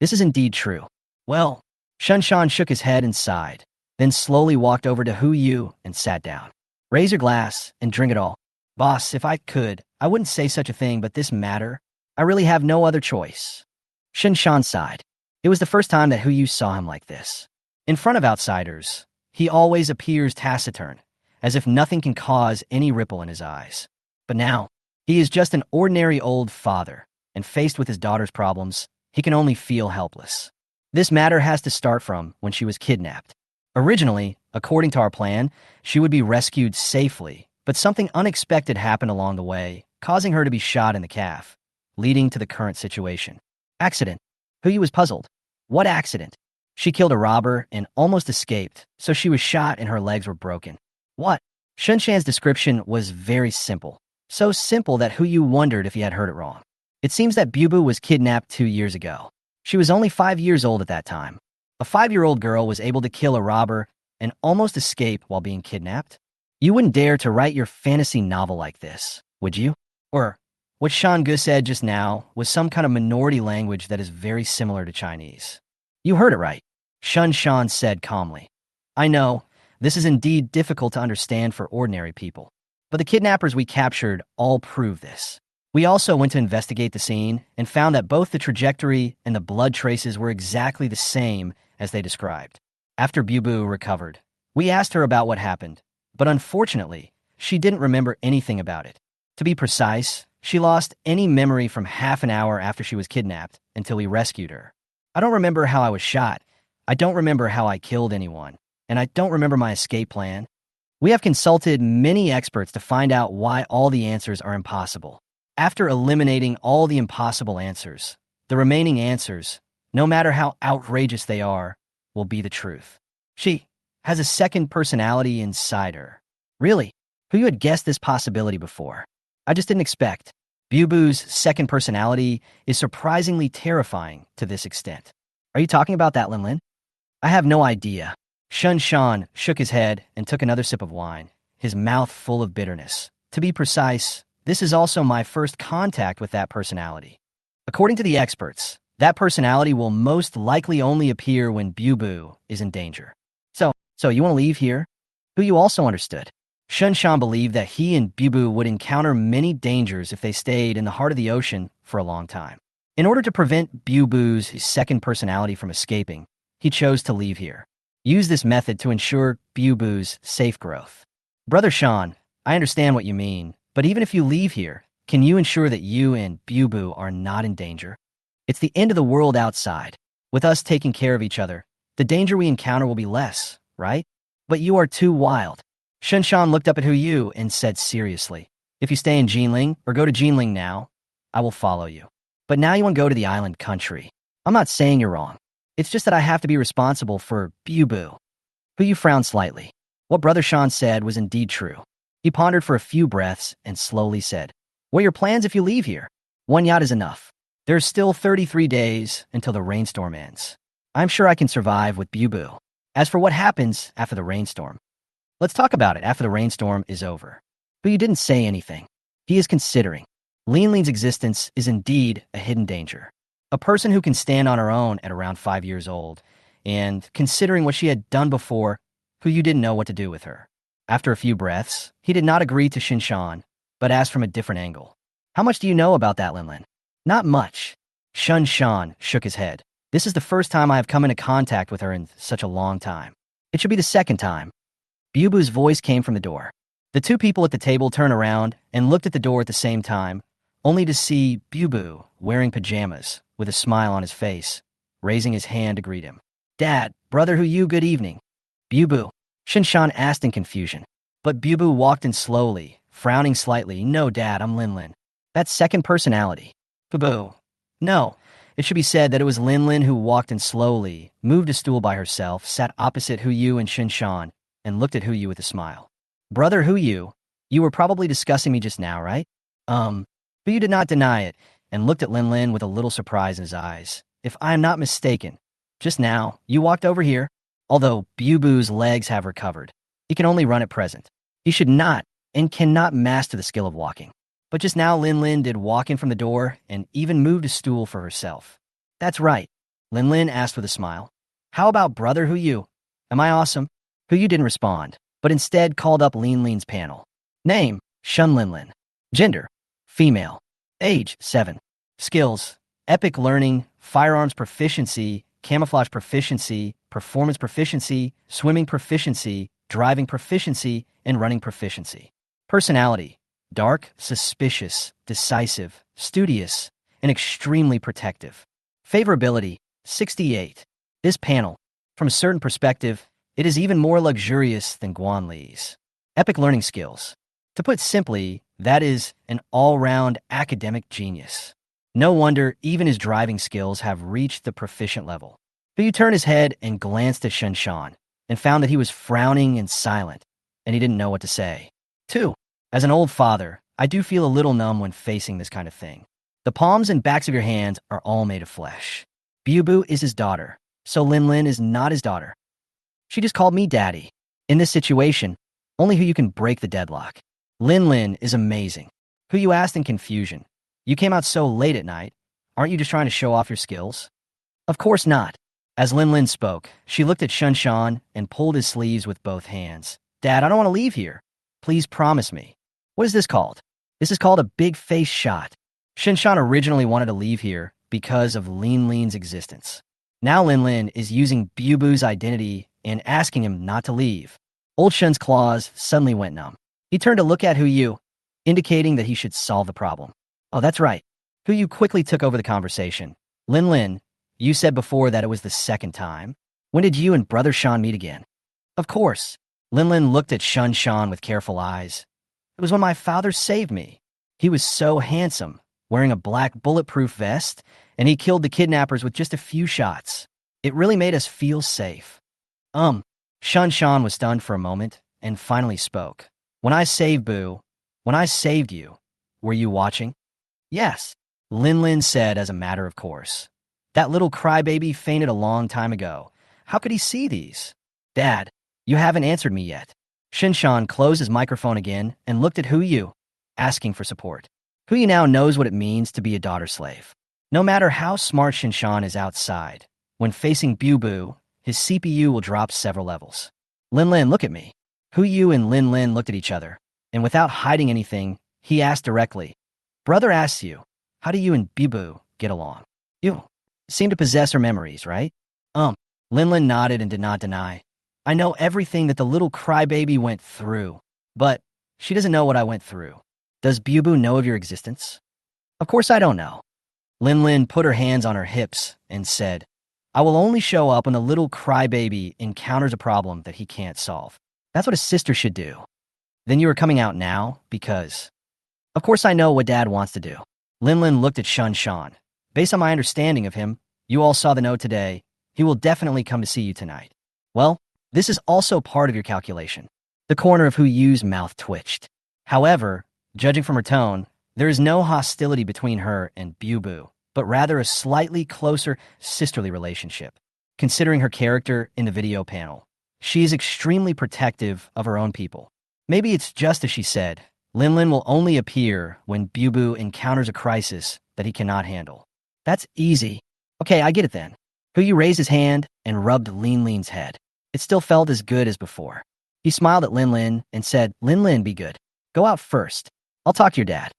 This is indeed true. Well, Shunshan shook his head and sighed, then slowly walked over to Hu Yu and sat down. Raise your glass and drink it all. Boss, if I could, I wouldn't say such a thing, but this matter, I really have no other choice. Shunshan sighed. It was the first time that Hu Yu saw him like this. In front of outsiders, he always appears taciturn, as if nothing can cause any ripple in his eyes. But now, he is just an ordinary old father, and faced with his daughter's problems, he can only feel helpless. This matter has to start from when she was kidnapped. Originally, according to our plan, she would be rescued safely, but something unexpected happened along the way, causing her to be shot in the calf, leading to the current situation. Accident. Hu Yu was puzzled. What accident? She killed a robber and almost escaped, so she was shot and her legs were broken. What? Shunshan's description was very simple. So simple that Hu Yu wondered if he had heard it wrong. It seems that Bubu was kidnapped 2 years ago. She was only 5 years old at that time. A 5-year-old girl was able to kill a robber and almost escape while being kidnapped? You wouldn't dare to write your fantasy novel like this, would you? Or, what Shangu said just now was some kind of minority language that is very similar to Chinese. You heard it right, Shan said calmly. I know, this is indeed difficult to understand for ordinary people. But the kidnappers we captured all prove this. We also went to investigate the scene and found that both the trajectory and the blood traces were exactly the same as they described. After Bubu recovered, we asked her about what happened, but unfortunately, she didn't remember anything about it. To be precise, she lost any memory from half an hour after she was kidnapped until we rescued her. I don't remember how I was shot. I don't remember how I killed anyone, and I don't remember my escape plan. We have consulted many experts to find out why all the answers are impossible. After eliminating all the impossible answers, the remaining answers, no matter how outrageous they are, will be the truth. She has a second personality inside her. Really? Who had guessed this possibility before? I just didn't expect. Bubu's second personality is surprisingly terrifying to this extent. Are you talking about that, Lin Lin? I have no idea. Shan shook his head and took another sip of wine, his mouth full of bitterness. To be precise, this is also my first contact with that personality. According to the experts, that personality will most likely only appear when Bubu is in danger. So you want to leave here? Who you also understood. Shan believed that he and Bubu would encounter many dangers if they stayed in the heart of the ocean for a long time. In order to prevent Bubu's second personality from escaping, he chose to leave here. Use this method to ensure Bubu's safe growth. Brother Shan, I understand what you mean, but even if you leave here, can you ensure that you and Bubu are not in danger? It's the end of the world outside. With us taking care of each other, the danger we encounter will be less, right? But you are too wild. Shan looked up at Hu Yu and said seriously, if you stay in Jinling or go to Jinling now, I will follow you. But now you want to go to the island country. I'm not saying you're wrong. It's just that I have to be responsible for Bubu. Hu Yu frowned slightly. What Brother Shan said was indeed true. He pondered for a few breaths and slowly said, what are your plans if you leave here? 1 yacht is enough. There's still 33 days until the rainstorm ends. I'm sure I can survive with Bubu. As for what happens after the rainstorm, let's talk about it after the rainstorm is over. But you didn't say anything. He is considering. Lin's existence is indeed a hidden danger. A person who can stand on her own at around 5 years old, and considering what she had done before, who you didn't know what to do with her. After a few breaths, he did not agree to Shan, but asked from a different angle. How much do you know about that, Lin? Not much. Shan shook his head. This is the first time I have come into contact with her in such a long time. It should be the second time. Bubu's voice came from the door. The two people at the table turned around and looked at the door at the same time, only to see Bubu wearing pajamas, with a smile on his face, raising his hand to greet him. Dad, brother Hu Yu, good evening. Bubu, Shan asked in confusion. But Bubu walked in slowly, frowning slightly. No, Dad, I'm Lin. That's second personality. Bubu. No. It should be said that it was Lin who walked in slowly, moved a stool by herself, sat opposite Hu Yu and Shan, and looked at Hu Yu with a smile. Brother Hu Yu, you were probably discussing me just now, right? But you did not deny it, and looked at Lin with a little surprise in his eyes. If I am not mistaken, just now, you walked over here. Although Bubu's legs have recovered, he can only run at present. He should not and cannot master the skill of walking. But just now Lin did walk in from the door and even moved a stool for herself. That's right, Lin asked with a smile. How about brother Hu Yu? Am I awesome? Hu Yu didn't respond, but instead called up Lin Lin's panel. Name, Shun Lin Lin. Gender, female. Age, 7. Skills, epic learning, firearms proficiency, camouflage proficiency, performance proficiency, swimming proficiency, driving proficiency, and running proficiency. Personality, dark, suspicious, decisive, studious, and extremely protective. Favorability, 68. This panel, from a certain perspective, it is even more luxurious than Guan Li's. Epic learning skills. To put simply, that is an all-round academic genius. No wonder even his driving skills have reached the proficient level. But you turned his head and glanced at Shen Shan and found that he was frowning and silent, and he didn't know what to say. 2. As an old father, I do feel a little numb when facing this kind of thing. The palms and backs of your hands are all made of flesh. Bu is his daughter, so Lin Lin is not his daughter. She just called me daddy. In this situation, only Hu Yu can break the deadlock. Lin Lin is amazing. Hu Yu asked in confusion. You came out so late at night. Aren't you just trying to show off your skills? Of course not. As Lin Lin spoke, she looked at Shun Shan and pulled his sleeves with both hands. Dad, I don't want to leave here. Please promise me. What is this called? This is called a big face shot. Shen Shan originally wanted to leave here because of Lin Lin's existence. Now Lin Lin is using Bu's identity and asking him not to leave. Old Shen's claws suddenly went numb. He turned to look at Hu Yu, indicating that he should solve the problem. Oh, that's right. Hu Yu quickly took over the conversation. Lin Lin, you said before that it was the second time. When did you and Brother Shan meet again? Of course. Lin Lin looked at Shun Shan with careful eyes. It was when my father saved me. He was so handsome, wearing a black bulletproof vest, and he killed the kidnappers with just a few shots. It really made us feel safe. Shun Shan was stunned for a moment and finally spoke. When I saved you, were you watching? Yes, Lin Lin said as a matter of course. That little crybaby fainted a long time ago. How could he see these? Dad, you haven't answered me yet. Shin Shan closed his microphone again and looked at Hu Yu, asking for support. Hu Yu now knows what it means to be a daughter slave. No matter how smart Shin Shan is outside, when facing Bu, his CPU will drop several levels. Lin Lin, look at me. Hu Yu and Lin Lin looked at each other, and without hiding anything, he asked directly, Brother asks you, how do you and Bu get along? You seem to possess her memories, right? Lin Lin nodded and did not deny. I know everything that the little crybaby went through, but she doesn't know what I went through. Does Bu know of your existence? Of course I don't know. Lin Lin put her hands on her hips and said, I will only show up when the little crybaby encounters a problem that he can't solve. That's what a sister should do. Then you are coming out now because... Of course I know what Dad wants to do. Lin Lin looked at Shun Shan. Based on my understanding of him, you all saw the note today. He will definitely come to see you tonight. Well, this is also part of your calculation. The corner of Hu Yu's mouth twitched. However, judging from her tone, there is no hostility between her and Bu, but rather a slightly closer sisterly relationship. Considering her character in the video panel, she is extremely protective of her own people. Maybe it's just as she said, Lin Lin will only appear when Bu encounters a crisis that he cannot handle. That's easy. Okay, I get it then. Hu Yu raised his hand and rubbed Lin Lin's head. It still felt as good as before. He smiled at Lin Lin and said, Lin Lin, be good. Go out first. I'll talk to your dad.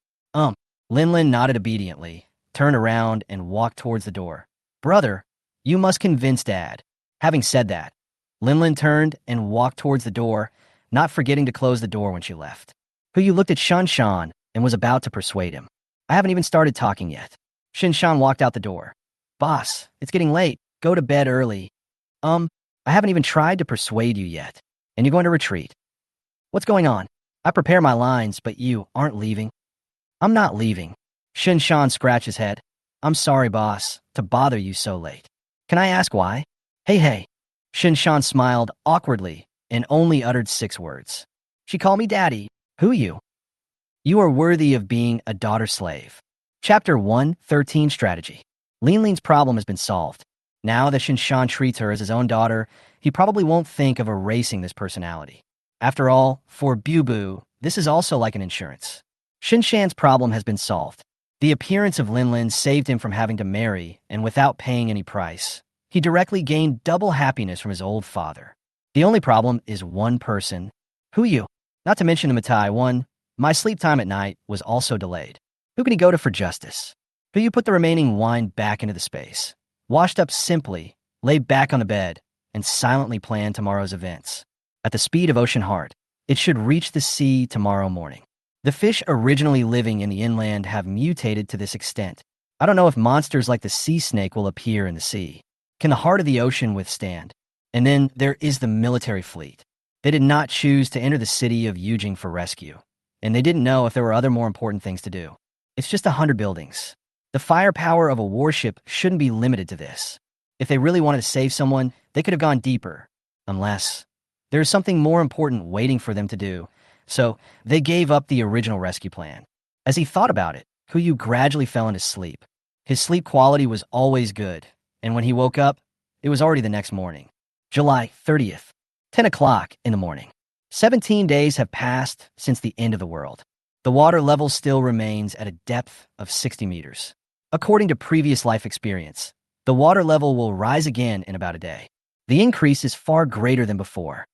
Lin Lin nodded obediently, turned around and walked towards the door. Brother, you must convince Dad. Having said that, Lin Lin turned and walked towards the door, not forgetting to close the door when she left. Hu Yu looked at Shun Shan and was about to persuade him. I haven't even started talking yet. Shin Shan walked out the door. Boss, it's getting late. Go to bed early. I haven't even tried to persuade you yet, and you're going to retreat. What's going on? I prepare my lines, but you aren't leaving. I'm not leaving. Shin Shan scratched his head. I'm sorry, boss, to bother you so late. Can I ask why? Hey. Shin Shan smiled awkwardly and only uttered 6 words. She called me daddy. Who you? You are worthy of being a daughter slave. Chapter 1:13 Strategy. Lin Lin's problem has been solved. Now that Shin Shan treats her as his own daughter, he probably won't think of erasing this personality. After all, for Bu, this is also like an insurance. Shin Shan's problem has been solved. The appearance of Lin Lin saved him from having to marry, and without paying any price. He directly gained double happiness from his old father. The only problem is one person. Who you? Not to mention the Matai one, my sleep time at night was also delayed. Who can he go to for justice? Who you put the remaining wine back into the space, washed up simply, laid back on the bed, and silently planned tomorrow's events. At the speed of ocean heart, it should reach the sea tomorrow morning. The fish originally living in the inland have mutated to this extent. I don't know if monsters like the sea snake will appear in the sea. Can the heart of the ocean withstand? And then there is the military fleet. They did not choose to enter the city of Yujing for rescue, and they didn't know if there were other more important things to do. It's just 100 buildings. The firepower of a warship shouldn't be limited to this. If they really wanted to save someone, they could have gone deeper. Unless there is something more important waiting for them to do. So they gave up the original rescue plan. As he thought about it, Kuyu gradually fell into sleep. His sleep quality was always good, and when he woke up, it was already the next morning. July 30th, 10 o'clock in the morning. 17 days have passed since the end of the world. The water level still remains at a depth of 60 meters. According to previous life experience, the water level will rise again in about a day. The increase is far greater than before.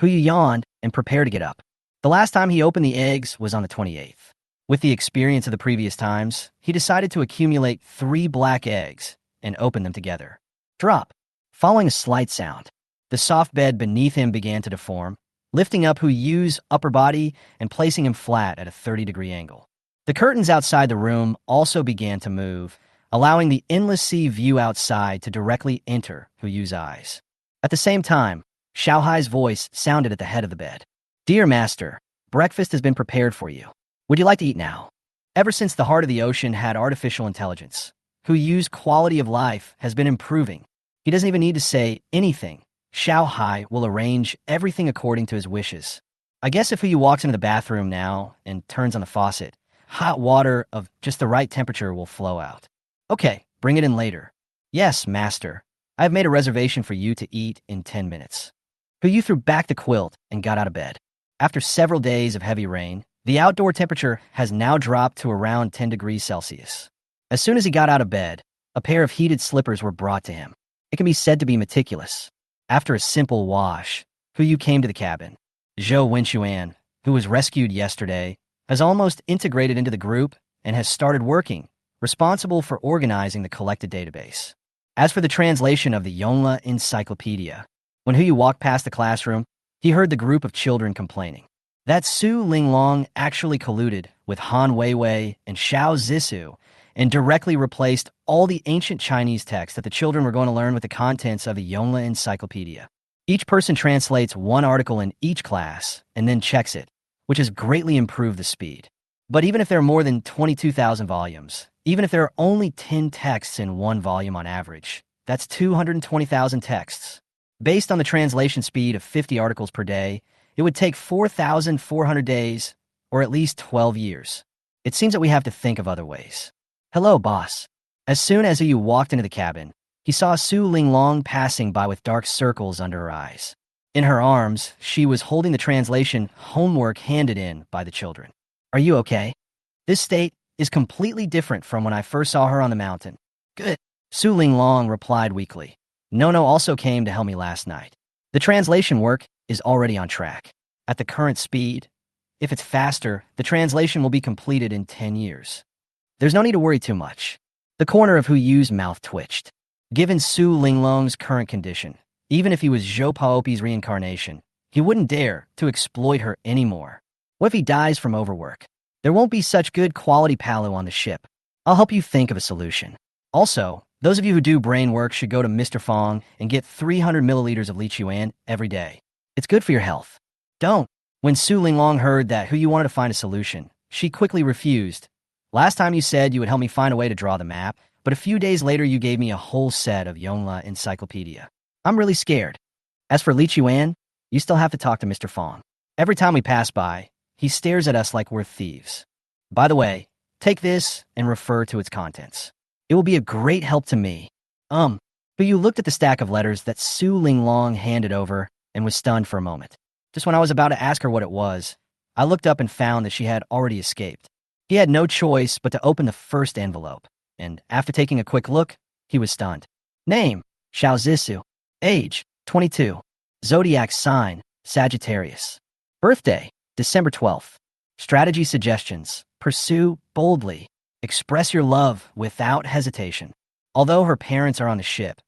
Kuyu yawned and prepared to get up. The last time he opened the eggs was on the 28th. With the experience of the previous times, he decided to accumulate 3 black eggs and open them together. Drop. Following a slight sound, the soft bed beneath him began to deform, lifting up Huyu's upper body and placing him flat at a 30-degree angle. The curtains outside the room also began to move, allowing the endless sea view outside to directly enter Huyu's eyes. At the same time, Xiaohai's voice sounded at the head of the bed. Dear Master, breakfast has been prepared for you. Would you like to eat now? Ever since the heart of the ocean had artificial intelligence, Huyu's quality of life has been improving. He doesn't even need to say anything. Xiaohai will arrange everything according to his wishes. I guess if Huyu walks into the bathroom now and turns on the faucet, hot water of just the right temperature will flow out. Okay, bring it in later. Yes, Master. I have made a reservation for you to eat in 10 minutes. Huyu threw back the quilt and got out of bed. After several days of heavy rain, the outdoor temperature has now dropped to around 10 degrees Celsius. As soon as he got out of bed, a pair of heated slippers were brought to him. It can be said to be meticulous. After a simple wash, Huyu came to the cabin. Zhou Wenxuan, who was rescued yesterday, has almost integrated into the group and has started working, responsible for organizing the collected database. As for the translation of the Yongla Encyclopedia, when Huyu walked past the classroom, he heard the group of children complaining that Su Linglong actually colluded with Han Weiwei and Xiao Zissou and directly replaced all the ancient Chinese texts that the children were going to learn with the contents of the Yongla Encyclopedia. Each person translates one article in each class and then checks it, which has greatly improved the speed. But even if there are more than 22,000 volumes, even if there are only 10 texts in one volume on average, that's 220,000 texts. Based on the translation speed of 50 articles per day, it would take 4,400 days, or at least 12 years. It seems that we have to think of other ways. Hello, boss. As soon as Yu walked into the cabin, he saw Su Linglong passing by with dark circles under her eyes. In her arms, she was holding the translation homework handed in by the children. Are you okay? This state is completely different from when I first saw her on the mountain. Good. Su Linglong replied weakly. Nono also came to help me last night. The translation work is already on track. At the current speed, if it's faster, the translation will be completed in 10 years. There's no need to worry too much. The corner of Huyu's mouth twitched. Given Su Linglong's current condition, even if he was Zhou Paopi's reincarnation, he wouldn't dare to exploit her anymore. What if he dies from overwork? There won't be such good quality palu on the ship. I'll help you think of a solution. Also, those of you who do brain work should go to Mr. Fong and get 300 milliliters of Li Chuan every day. It's good for your health. Don't. When Su Linglong heard that Huyu wanted to find a solution, she quickly refused. Last time you said you would help me find a way to draw the map, but a few days later you gave me a whole set of Yongla Encyclopedia. I'm really scared. As for Li Chuan, you still have to talk to Mr. Fong. Every time we pass by, he stares at us like we're thieves. By the way, take this and refer to its contents. It will be a great help to me. Huyu looked at the stack of letters that Su Linglong handed over and was stunned for a moment. Just when I was about to ask her what it was, I looked up and found that she had already escaped. He had no choice but to open the first envelope, and after taking a quick look, he was stunned. Name, Xiao Zissou. Age, 22. Zodiac sign, Sagittarius. Birthday, December 12th. Strategy suggestions. Pursue boldly. Express your love without hesitation. Although her parents are on the ship,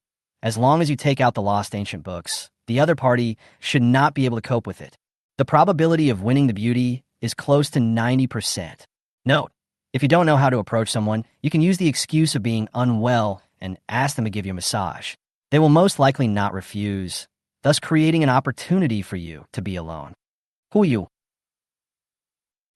as long as you take out the lost ancient books, the other party should not be able to cope with it. The probability of winning the beauty is close to 90%. Note, if you don't know how to approach someone, you can use the excuse of being unwell and ask them to give you a massage. They will most likely not refuse, thus creating an opportunity for you to be alone. Who you?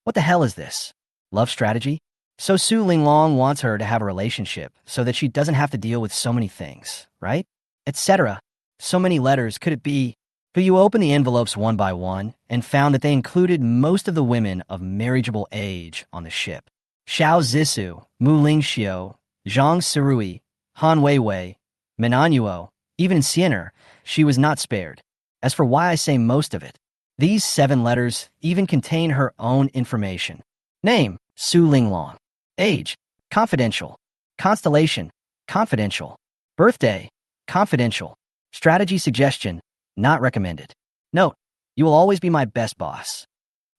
What the hell is this? Love strategy? So Su Linglong wants her to have a relationship so that she doesn't have to deal with so many things, right? Etc. So many letters could it be? But you opened the envelopes one by one and found that they included most of the women of marriageable age on the ship. Xiao Zissou, Mu Lingxiu, Zhang Sirui, Han Weiwei, Menanuo, even in Siener, she was not spared. As for why I say most of it, these 7 letters even contain her own information. Name, Su Linglong. Age, confidential. Constellation, confidential. Birthday, confidential. Strategy suggestion, not recommended. Note, you will always be my best boss.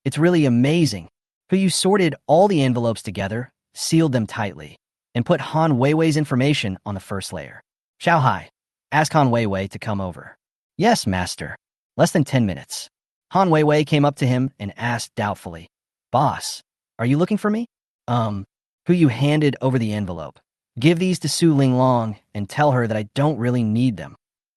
It's really amazing how you sorted all the envelopes together, sealed them tightly, and put Han Weiwei's information on the first layer. Xiao Hai, ask Han Weiwei to come over. Yes, master. Less than 10 minutes. Han Weiwei came up to him and asked doubtfully, Boss, are you looking for me? Who you handed over the envelope. Give these to Su Linglong and tell her that I don't really need them.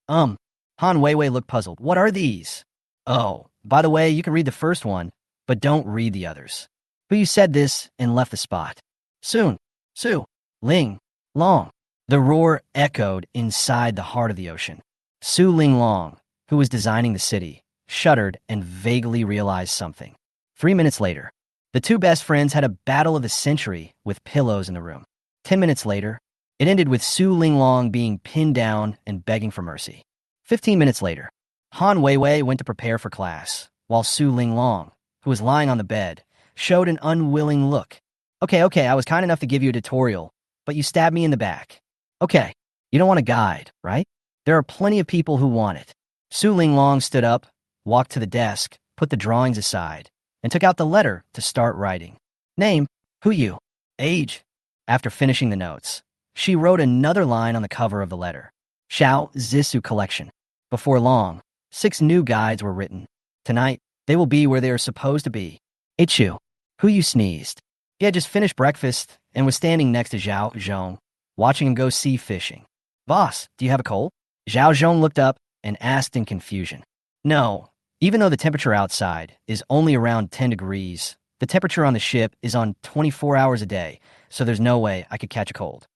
Han Weiwei looked puzzled. What are these? Oh, by the way, you can read the first one, but don't read the others. Who you said this and left the spot. Soon, Su, Ling, Long. The roar echoed inside the heart of the ocean. Su Linglong, who was designing the city, shuddered and vaguely realized something. 3 minutes later, the 2 best friends had a battle of the century with pillows in the room. 10 minutes later, it ended with Su Linglong being pinned down and begging for mercy. 15 minutes later, Han Weiwei went to prepare for class, while Su Linglong, who was lying on the bed, showed an unwilling look. Okay, I was kind enough to give you a tutorial, but you stabbed me in the back. Okay, you don't want a guide, right? There are plenty of people who want it. Su Linglong stood up, walked to the desk, put the drawings aside, and took out the letter to start writing. Name, who you? Age. After finishing the notes, she wrote another line on the cover of the letter. Xiao Zissou Collection. Before long, 6 new guides were written. Tonight, they will be where they are supposed to be. Ichu, who you sneezed. He had just finished breakfast and was standing next to Zhao Zhong, watching him go sea fishing. Boss, do you have a cold? Zhao Zhong looked up and asked in confusion. No, even though the temperature outside is only around 10 degrees, the temperature on the ship is on 24 hours a day, so there's no way I could catch a cold.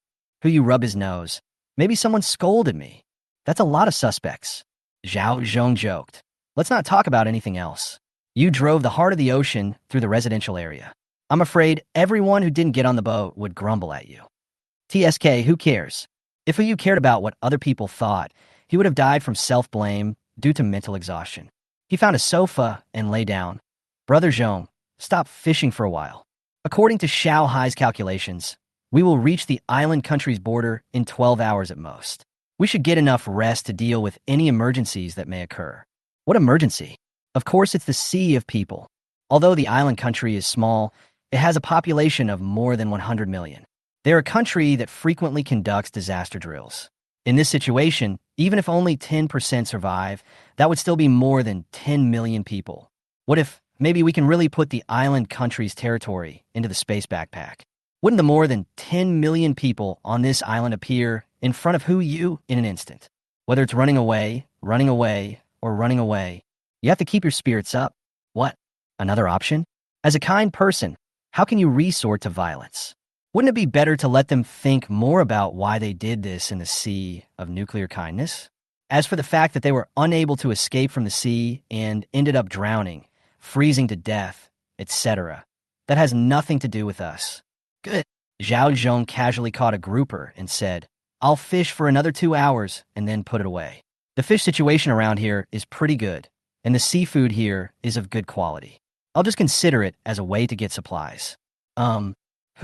Who you rub his nose. Maybe someone scolded me. That's a lot of suspects. Zhao Zhong joked. Let's not talk about anything else. You drove the heart of the ocean through the residential area. I'm afraid everyone who didn't get on the boat would grumble at you. TSK, who cares? If you cared about what other people thought, he would have died from self-blame due to mental exhaustion. He found a sofa and lay down. Brother Zhong, stop fishing for a while. According to Xiao Hai's calculations, we will reach the island country's border in 12 hours at most. We should get enough rest to deal with any emergencies that may occur. What emergency? Of course, it's the sea of people. Although the island country is small, it has a population of more than 100 million. They're a country that frequently conducts disaster drills. In this situation, even if only 10% survive, that would still be more than 10 million people. What if maybe we can really put the island country's territory into the space backpack? Wouldn't the more than 10 million people on this island appear in front of you in an instant? Whether it's running away, or running away, you have to keep your spirits up. What? Another option? As a kind person, how can you resort to violence? Wouldn't it be better to let them think more about why they did this in the sea of nuclear kindness? As for the fact that they were unable to escape from the sea and ended up drowning, freezing to death, etc., that has nothing to do with us. Good. Zhao Zhong casually caught a grouper and said, I'll fish for another 2 hours and then put it away. The fish situation around here is pretty good, and the seafood here is of good quality. I'll just consider it as a way to get supplies. Hu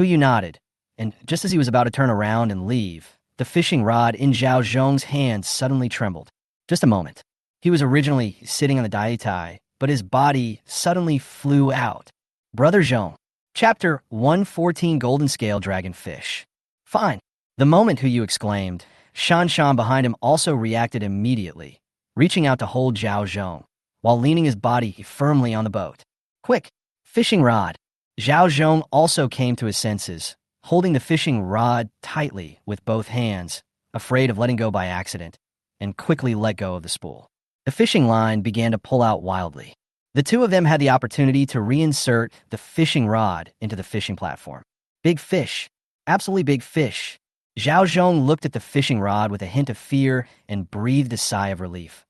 Yu nodded, and just as he was about to turn around and leave, the fishing rod in Zhao Zhong's hand suddenly trembled. Just a moment. He was originally sitting on the daitai, but his body suddenly flew out. Brother Zhong. Chapter 114 Golden Scale Dragonfish. Fine. The moment Hu Yu exclaimed, Shan Shan behind him also reacted immediately, reaching out to hold Zhao Zhong, while leaning his body firmly on the boat. Quick! Fishing rod! Zhao Zhong also came to his senses, holding the fishing rod tightly with both hands, afraid of letting go by accident, and quickly let go of the spool. The fishing line began to pull out wildly. The two of them had the opportunity to reinsert the fishing rod into the fishing platform. Big fish. Absolutely big fish. Zhao Zhong looked at the fishing rod with a hint of fear and breathed a sigh of relief.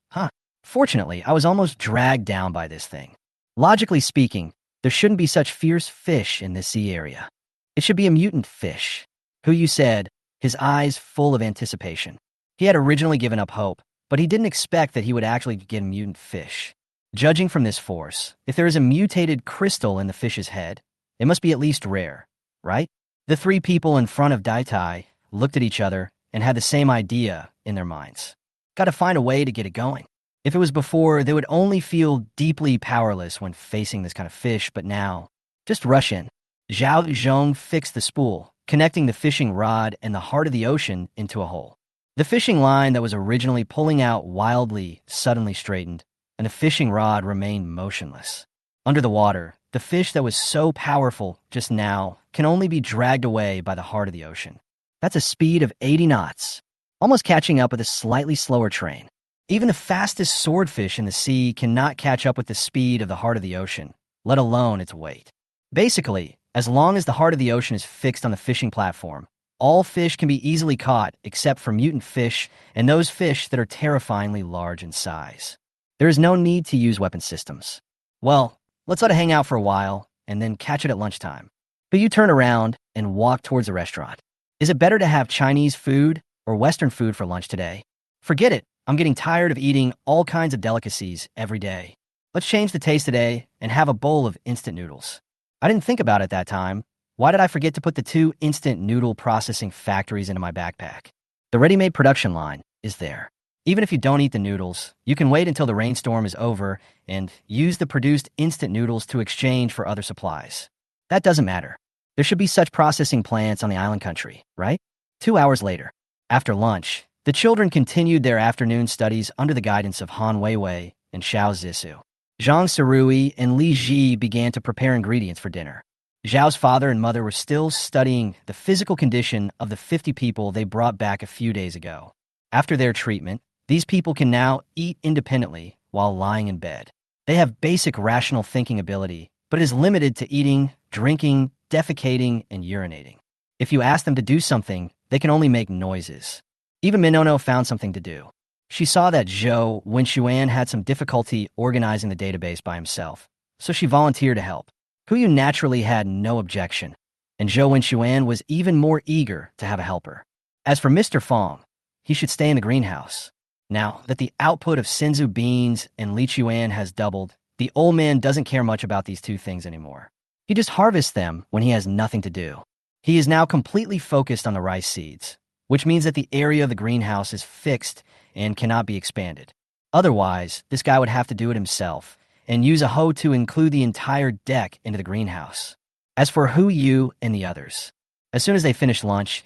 Fortunately, I was almost dragged down by this thing. Logically speaking, there shouldn't be such fierce fish in this sea area. It should be a mutant fish. Hu Yu said, his eyes full of anticipation. He had originally given up hope, but he didn't expect that he would actually get a mutant fish. Judging from this force, if there is a mutated crystal in the fish's head, it must be at least rare, right? The three people in front of Daitai looked at each other and had the same idea in their minds. Got to find a way to get it going. If it was before, they would only feel deeply powerless when facing this kind of fish, but now, just rush in. Zhao Zhong fixed the spool, connecting the fishing rod and the heart of the ocean into a hole. The fishing line that was originally pulling out wildly suddenly straightened, and the fishing rod remained motionless. Under the water, the fish that was so powerful just now can only be dragged away by the heart of the ocean. That's a speed of 80 knots, almost catching up with a slightly slower train. Even the fastest swordfish in the sea cannot catch up with the speed of the heart of the ocean, let alone its weight. Basically, as long as the heart of the ocean is fixed on the fishing platform, all fish can be easily caught except for mutant fish and those fish that are terrifyingly large in size. There is no need to use weapon systems. Well, let's let it hang out for a while and then catch it at lunchtime. But you turn around and walk towards the restaurant. Is it better to have Chinese food or Western food for lunch today? Forget it. I'm getting tired of eating all kinds of delicacies every day. Let's change the taste today and have a bowl of instant noodles. I didn't think about it that time. Why did I forget to put the 2 instant noodle processing factories into my backpack? The ready-made production line is there. Even if you don't eat the noodles, you can wait until the rainstorm is over and use the produced instant noodles to exchange for other supplies. That doesn't matter. There should be such processing plants on the island country, right? 2 hours later, after lunch, the children continued their afternoon studies under the guidance of Han Weiwei and Xiao Zhisu. Zhang Sarui and Li Ji began to prepare ingredients for dinner. Zhao's father and mother were still studying the physical condition of the 50 people they brought back a few days ago. After their treatment, these people can now eat independently while lying in bed. They have basic rational thinking ability, but it is limited to eating, drinking, defecating, and urinating. If you ask them to do something, they can only make noises. Even Minono found something to do. She saw that Zhou Wenxuan had some difficulty organizing the database by himself, so she volunteered to help. Hu Yu naturally had no objection, and Zhou Wenxuan was even more eager to have a helper. As for Mr. Fong, he should stay in the greenhouse. Now that the output of Sinzu beans and Li Chuan has doubled, the old man doesn't care much about these two things anymore. He just harvests them when he has nothing to do. He is now completely focused on the rice seeds, which means that the area of the greenhouse is fixed and cannot be expanded. Otherwise, this guy would have to do it himself and use a hoe to include the entire deck into the greenhouse. As for Hu Yu and the others, as soon as they finished lunch,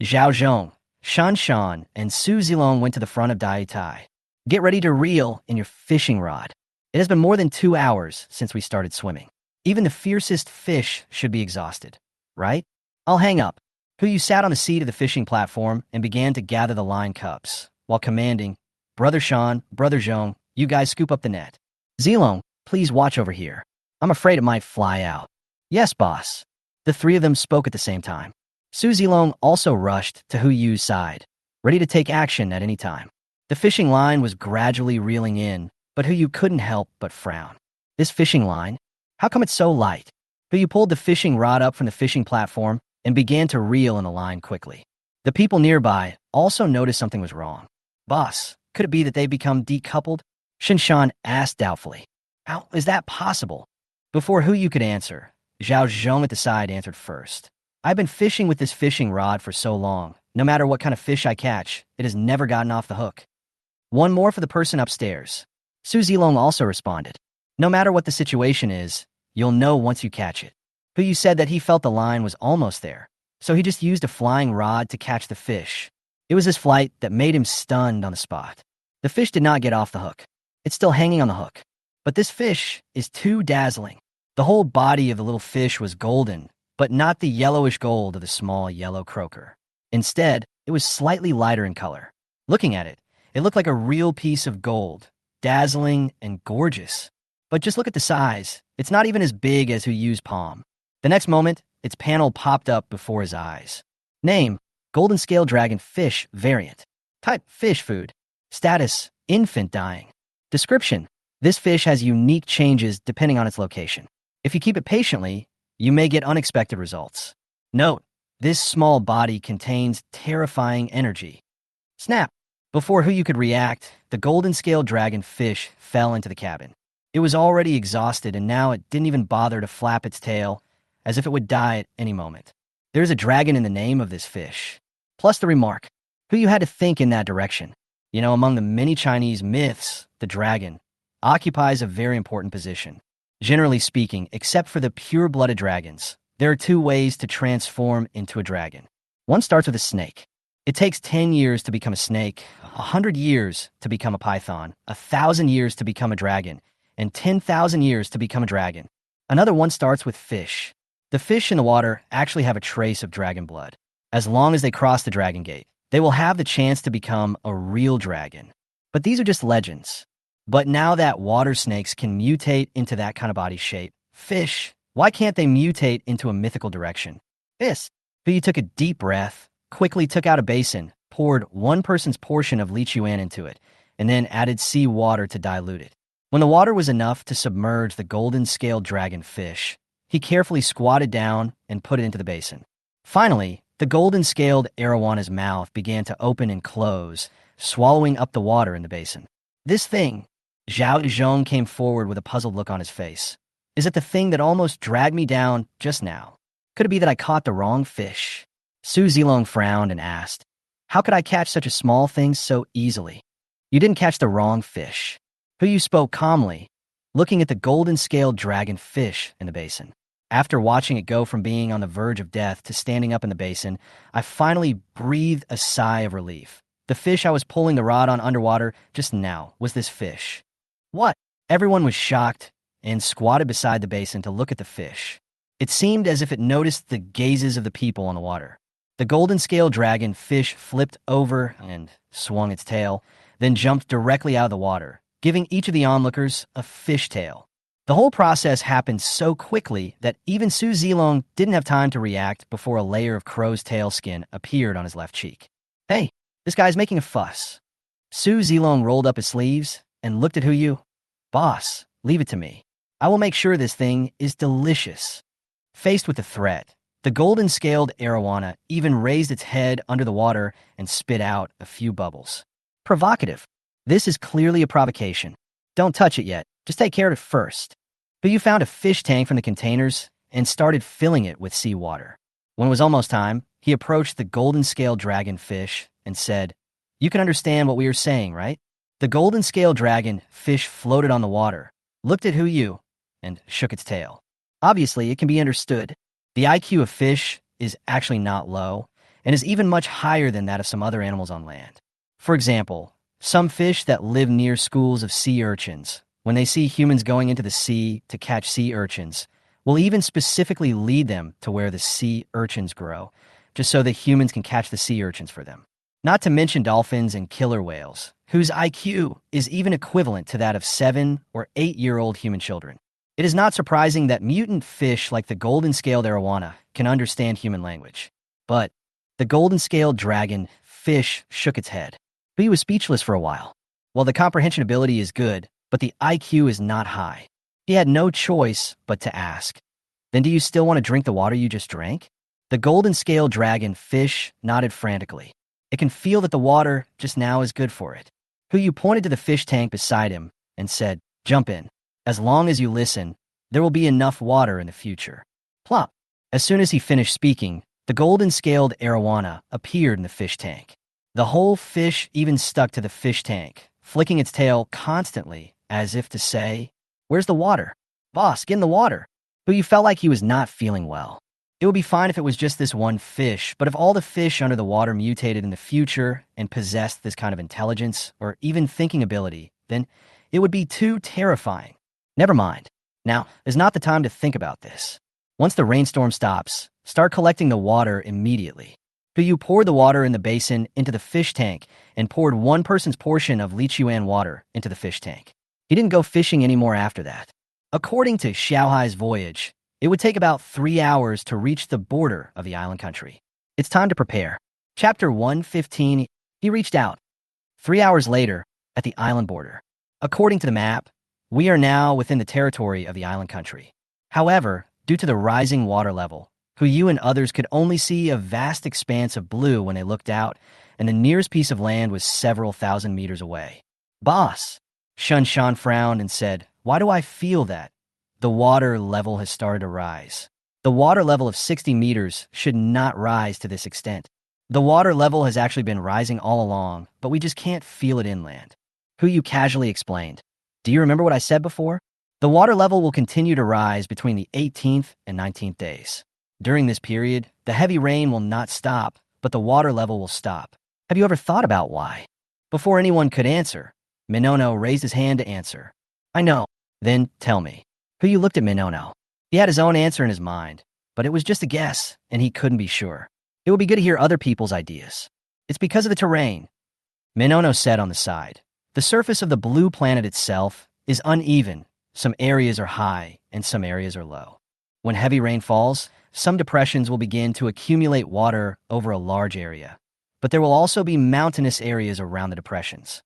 Zhao Zhong, Shan Shan, and Su Zilong went to the front of Dai Tai. Get ready to reel in your fishing rod. It has been more than 2 hours since we started swimming. Even the fiercest fish should be exhausted, right? I'll hang up. Hu Yu sat on the seat of the fishing platform and began to gather the line cups, while commanding, Brother Shan, Brother Zhong, you guys scoop up the net. Zilong, please watch over here. I'm afraid it might fly out. Yes, boss. The three of them spoke at the same time. Su Zilong also rushed to Hu Yu's side, ready to take action at any time. The fishing line was gradually reeling in, but Hu Yu couldn't help but frown. This fishing line? How come it's so light? Hu Yu pulled the fishing rod up from the fishing platform and began to reel in the line quickly. The people nearby also noticed something was wrong. Boss, could it be that they've become decoupled? Shinshan asked doubtfully. How is that possible? Before Hu Yu could answer, Zhao Zhong at the side answered first. I've been fishing with this fishing rod for so long No matter what kind of fish I catch, it has never gotten off the hook. One more for the person upstairs. Su Zilong also responded. No matter what the situation is, you'll know once you catch it. Hu said that he felt the line was almost there, so he just used a flying rod to catch the fish. It was his flight that made him stunned on the spot. The fish did not get off the hook. It's still hanging on the hook. But this fish is too dazzling. The whole body of the little fish was golden, but not the yellowish gold of the small yellow croaker. Instead, it was slightly lighter in color. Looking at it, it looked like a real piece of gold, dazzling and gorgeous. But just look at the size. It's not even as big as Huyu's palm. The next moment, its panel popped up before his eyes. Name, golden scale dragon fish variant. Type, fish food. Status, infant dying. Description, this fish has unique changes depending on its location. If you keep it patiently, you may get unexpected results. Note, this small body contains terrifying energy. Snap. Before Huyu could react, the golden scale dragon fish fell into the cabin. It was already exhausted, and now it didn't even bother to flap its tail, as if it would die at any moment. There's a dragon in the name of this fish. Plus the remark, Huyu had to think in that direction. You know, among the many Chinese myths, the dragon occupies a very important position. Generally speaking, except for the pure-blooded dragons, there are two ways to transform into a dragon. One starts with a snake. It takes 10 years to become a snake, 100 years to become a python, 1,000 years to become a dragon, and 10,000 years to become a dragon. Another one starts with fish. The fish in the water actually have a trace of dragon blood. As long as they cross the dragon gate, they will have the chance to become a real dragon. But these are just legends. But now that water snakes can mutate into that kind of body shape, fish, why can't they mutate into a mythical direction? This. He took a deep breath, quickly took out a basin, poured one person's portion of Li Chuan into it, and then added sea water to dilute it. When the water was enough to submerge the golden-scaled dragon fish, he carefully squatted down and put it into the basin. Finally, the golden-scaled arowana's mouth began to open and close, swallowing up the water in the basin. This thing, Zhao Zhong came forward with a puzzled look on his face. Is it the thing that almost dragged me down just now? Could it be that I caught the wrong fish? Su Zilong frowned and asked, how could I catch such a small thing so easily? You didn't catch the wrong fish. Huyu spoke calmly, looking at the golden-scaled dragon fish in the basin. After watching it go from being on the verge of death to standing up in the basin, I finally breathed a sigh of relief. The fish I was pulling the rod on underwater just now was this fish. What? Everyone was shocked and squatted beside the basin to look at the fish. It seemed as if it noticed the gazes of the people on the water. The golden-scaled dragon fish flipped over and swung its tail, then jumped directly out of the water, giving each of the onlookers a fishtail. The whole process happened so quickly that even Su Zilong didn't have time to react before a layer of crow's tail skin appeared on his left cheek. Hey, this guy's making a fuss. Su Zilong rolled up his sleeves and looked at Huyu. Boss, leave it to me. I will make sure this thing is delicious. Faced with the threat, the golden-scaled arowana even raised its head under the water and spit out a few bubbles. Provocative. This is clearly a provocation. Don't touch it yet. Just take care of it first. But you found a fish tank from the containers and started filling it with seawater. When it was almost time, he approached the golden-scaled dragon fish and said, you can understand what we are saying, right? The golden-scaled dragon fish floated on the water, looked at Huyu, and shook its tail. Obviously, it can be understood. The IQ of fish is actually not low and is even much higher than that of some other animals on land. For example, some fish that live near schools of sea urchins, when they see humans going into the sea to catch sea urchins, will even specifically lead them to where the sea urchins grow, just so that humans can catch the sea urchins for them. Not to mention dolphins and killer whales, whose IQ is even equivalent to that of 7- or 8-year-old human children. It is not surprising that mutant fish like the golden-scaled arowana can understand human language. But the golden-scaled dragon fish shook its head. He was speechless for a while. Well, the comprehension ability is good, but the IQ is not high. He had no choice but to ask, then do you still want to drink the water you just drank? The golden-scaled dragon fish nodded frantically. It can feel that the water just now is good for it. Huyu pointed to the fish tank beside him and said, jump in. As long as you listen, there will be enough water in the future. Plop. As soon as he finished speaking, The golden-scaled arowana appeared in the fish tank. The whole fish even stuck to the fish tank, flicking its tail constantly, as if to say, "Where's the water? Boss, get in the water." But you felt like he was not feeling well. It would be fine if it was just this one fish, but if all the fish under the water mutated in the future and possessed this kind of intelligence or even thinking ability, then it would be too terrifying. Never mind. Now is not the time to think about this. Once the rainstorm stops, start collecting the water immediately. So you poured the water in the basin into the fish tank and poured one person's portion of Lichuan water into the fish tank. He didn't go fishing anymore after that. According to Xiaohai's voyage, it would take about 3 hours to reach the border of the island country. It's time to prepare. Chapter 115, he reached out. 3 hours later, at the island border. According to the map, we are now within the territory of the island country. However, due to the rising water level, Yu and others could only see a vast expanse of blue when they looked out, and the nearest piece of land was several thousand meters away. Boss, Shun Shan frowned and said, "Why do I feel that? The water level has started to rise. The water level of 60 meters should not rise to this extent. The water level has actually been rising all along, but we just can't feel it inland." Yu casually explained, "Do you remember what I said before? The water level will continue to rise between the 18th and 19th days. During this period, the heavy rain will not stop, but the water level will stop. Have you ever thought about why?" Before anyone could answer, Minono raised his hand to answer. "I know." "Then tell me." Yu looked at Minono. He had his own answer in his mind, but it was just a guess, and he couldn't be sure. It would be good to hear other people's ideas. "It's because of the terrain," Minono said on the side. "The surface of the blue planet itself is uneven. Some areas are high, and some areas are low. When heavy rain falls, some depressions will begin to accumulate water over a large area, but there will also be mountainous areas around the depressions.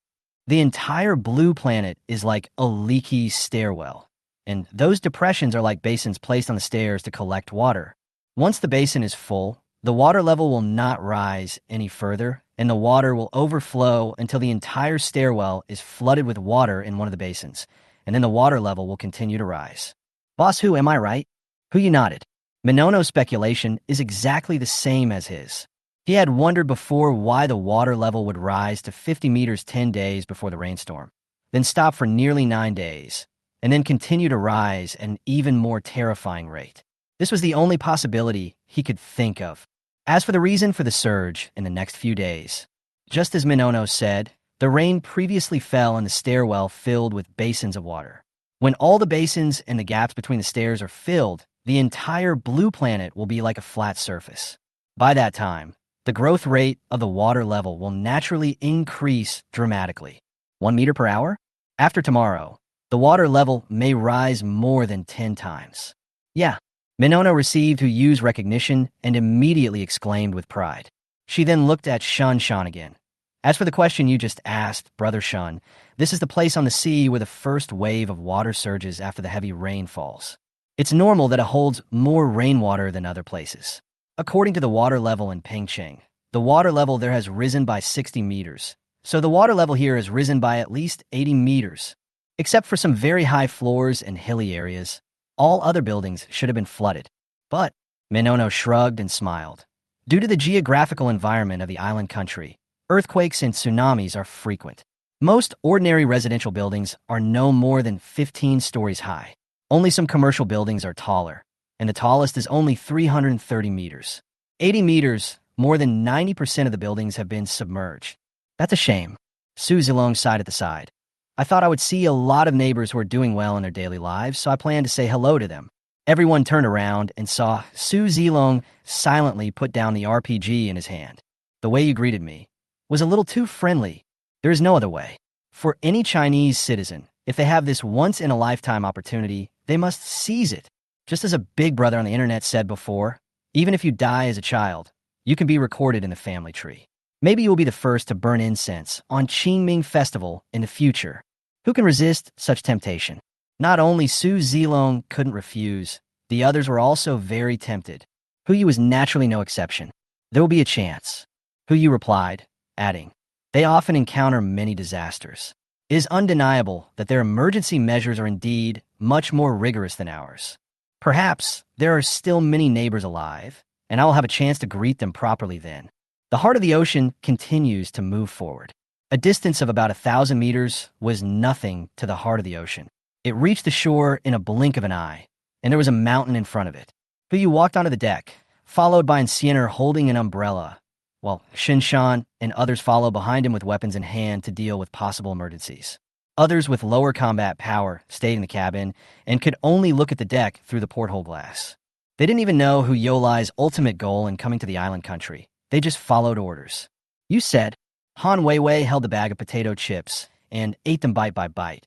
The entire blue planet is like a leaky stairwell, and those depressions are like basins placed on the stairs to collect water. Once the basin is full, the water level will not rise any further, and the water will overflow until the entire stairwell is flooded with water in one of the basins, and then the water level will continue to rise." "Boss Hu, am I right?" Yu nodded. Minono's speculation is exactly the same as his. He had wondered before why the water level would rise to 50 meters 10 days before the rainstorm, then stop for nearly 9 days, and then continue to rise at an even more terrifying rate. This was the only possibility he could think of. As for the reason for the surge in the next few days, just as Minono said, the rain previously fell in the stairwell filled with basins of water. When all the basins and the gaps between the stairs are filled, the entire blue planet will be like a flat surface. By that time, the growth rate of the water level will naturally increase dramatically. 1 meter per hour? After tomorrow, the water level may rise more than 10 times. "Yeah." Minono received Yu's recognition and immediately exclaimed with pride. She then looked at Shun Shan again. "As for the question you just asked, Brother Shun, this is the place on the sea where the first wave of water surges after the heavy rain falls. It's normal that it holds more rainwater than other places. According to the water level in Pengcheng, the water level there has risen by 60 meters. So the water level here has risen by at least 80 meters. Except for some very high floors and hilly areas, all other buildings should have been flooded. But," Minono shrugged and smiled, "due to the geographical environment of the island country, earthquakes and tsunamis are frequent. Most ordinary residential buildings are no more than 15 stories high. Only some commercial buildings are taller, and the tallest is only 330 meters. 80 meters, more than 90% of the buildings have been submerged. That's a shame." Su Zilong sighed at the side. "I thought I would see a lot of neighbors who are doing well in their daily lives, so I planned to say hello to them." Everyone turned around and saw Su Zilong silently put down the RPG in his hand. "The way you greeted me was a little too friendly. There is no other way. For any Chinese citizen, if they have this once-in-a-lifetime opportunity, they must seize it. Just as a big brother on the internet said before, even if you die as a child, you can be recorded in the family tree. Maybe you will be the first to burn incense on Qingming Festival in the future. Who can resist such temptation?" Not only Su Zilong couldn't refuse, the others were also very tempted. Yu was naturally no exception. "There will be a chance," Yu replied, adding, "They often encounter many disasters. It is undeniable that their emergency measures are indeed much more rigorous than ours. Perhaps there are still many neighbors alive, and I will have a chance to greet them properly then. The heart of the ocean continues to move forward. A distance of about 1,000 meters was nothing to the heart of the ocean. It reached the shore in a blink of an eye, and there was a mountain in front of it. Hu walked onto the deck, followed by Enciener holding an umbrella, while Shinshan and others followed behind him with weapons in hand to deal with possible emergencies. Others with lower combat power stayed in the cabin and could only look at the deck through the porthole glass. They didn't even know Hu Yolai's ultimate goal in coming to the island country. They just followed orders. You said. Han Weiwei held the bag of potato chips and ate them bite by bite.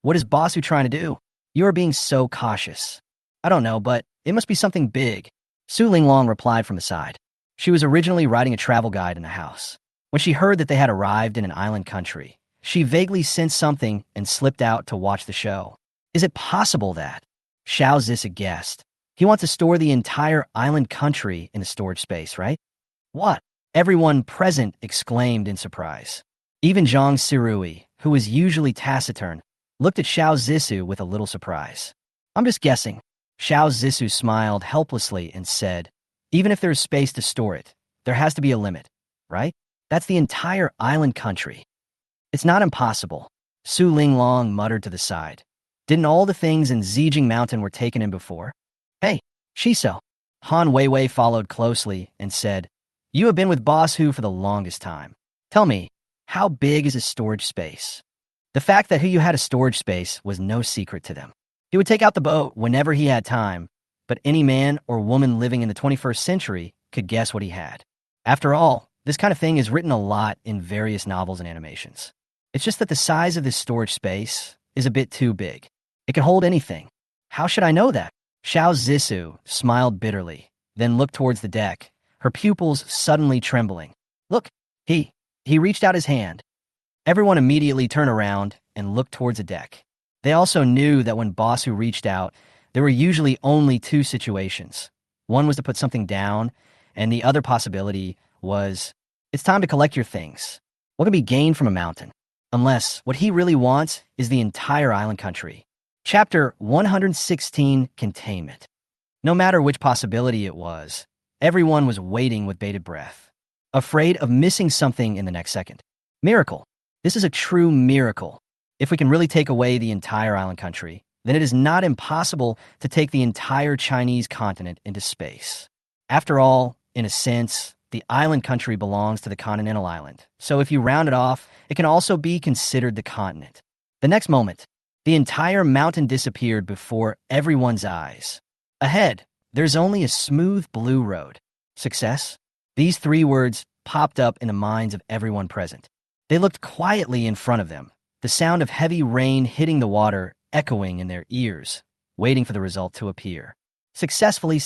What is Boss Hu trying to do? You are being so cautious. I don't know, but it must be something big. Su Linglong replied from the side. She was originally writing a travel guide in the house. When she heard that they had arrived in an island country, she vaguely sensed something and slipped out to watch the show. Is it possible that? Xiao Zisa guessed. He wants to store the entire island country in a storage space, right? What? Everyone present exclaimed in surprise. Even Zhang Sirui, who was usually taciturn, looked at Xiao Zissou with a little surprise. I'm just guessing. Xiao Zissou smiled helplessly and said, even if there's space to store it, there has to be a limit, right? That's the entire island country. It's not impossible. Su Linglong muttered to the side. Didn't all the things in Zijing Mountain were taken in before? Hey, Shiso. Han Weiwei followed closely and said, you have been with Boss Hu for the longest time. Tell me, how big is his storage space? The fact that Hu had a storage space was no secret to them. He would take out the boat whenever he had time, but any man or woman living in the 21st century could guess what he had. After all, this kind of thing is written a lot in various novels and animations. It's just that the size of this storage space is a bit too big. It can hold anything. How should I know that? Xiao Zissou smiled bitterly, then looked towards the deck, her pupils suddenly trembling. Look, he reached out his hand. Everyone immediately turned around and looked towards the deck. They also knew that when Boss Hu reached out, there were usually only two situations. One was to put something down, and the other possibility was, it's time to collect your things. What can be gained from a mountain? Unless what he really wants is the entire island country. Chapter 116, Containment. No matter which possibility it was, everyone was waiting with bated breath, afraid of missing something in the next second. Miracle. This is a true miracle. If we can really take away the entire island country, then it is not impossible to take the entire Chinese continent into space. After all, in a sense, the island country belongs to the continental island, so if you round it off, it can also be considered the continent. The next moment, the entire mountain disappeared before everyone's eyes. Ahead, there's only a smooth blue road. Success? These three words popped up in the minds of everyone present. They looked quietly in front of them, the sound of heavy rain hitting the water echoing in their ears, waiting for the result to appear. Successfully?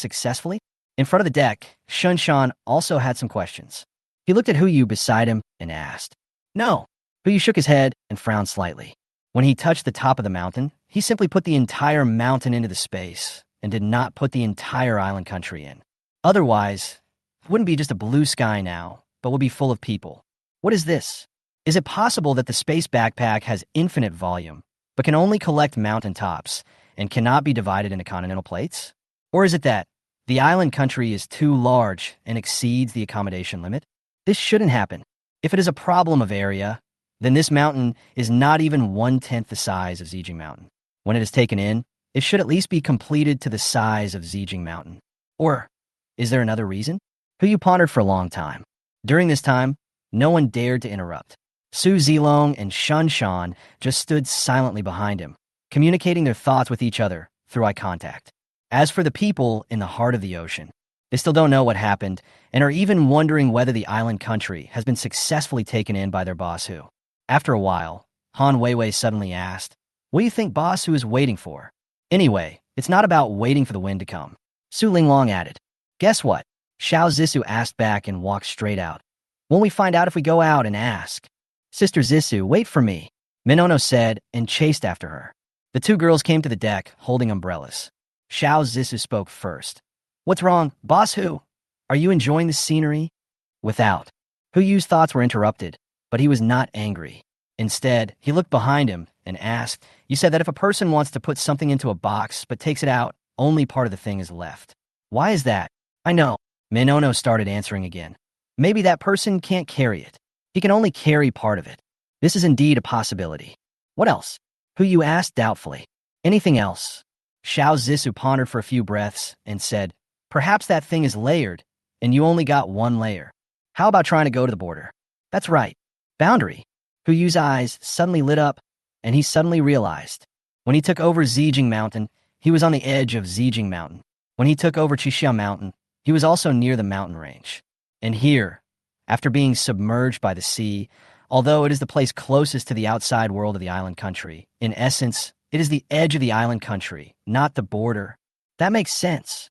In front of the deck, Shunshan also had some questions. He looked at Huyu beside him and asked. No. Huyu shook his head and frowned slightly. When he touched the top of the mountain, he simply put the entire mountain into the space and did not put the entire island country in. Otherwise, it wouldn't be just a blue sky now, but would be full of people. What is this? Is it possible that the space backpack has infinite volume, but can only collect mountain tops and cannot be divided into continental plates? Or is it that the island country is too large and exceeds the accommodation limit? This shouldn't happen. If it is a problem of area, then this mountain is not even 1/10 the size of Zijing Mountain. When it is taken in, it should at least be completed to the size of Zijing Mountain. Or, is there another reason? Huyu pondered for a long time. During this time, no one dared to interrupt. Su Zilong and Shun Shan just stood silently behind him, communicating their thoughts with each other through eye contact. As for the people in the heart of the ocean, they still don't know what happened and are even wondering whether the island country has been successfully taken in by their Boss Hu. After a while, Han Weiwei suddenly asked, what do you think Boss Hu is waiting for? Anyway, it's not about waiting for the wind to come. Su Linglong added. Guess what? Xiao Zissou asked back and walked straight out. Won't we find out if we go out and ask? Sister Zissou, wait for me, Minono said and chased after her. The two girls came to the deck, holding umbrellas. Xiao Zissou spoke first. What's wrong, Boss Hu? Are you enjoying the scenery? Without. Huyu's thoughts were interrupted, but he was not angry. Instead, he looked behind him and asked, you said that if a person wants to put something into a box but takes it out, only part of the thing is left. Why is that? I know, Minono started answering again. Maybe that person can't carry it. He can only carry part of it. This is indeed a possibility. What else? Hu asked doubtfully. Anything else? Xiao Zissou pondered for a few breaths and said, perhaps that thing is layered, and you only got one layer. How about trying to go to the border? That's right. Boundary. Hu's eyes suddenly lit up, and he suddenly realized. When he took over Zijing Mountain, he was on the edge of Zijing Mountain. When he took over Qixia Mountain, he was also near the mountain range. And here, after being submerged by the sea, although it is the place closest to the outside world of the island country, in essence, it is the edge of the island country, not the border. That makes sense.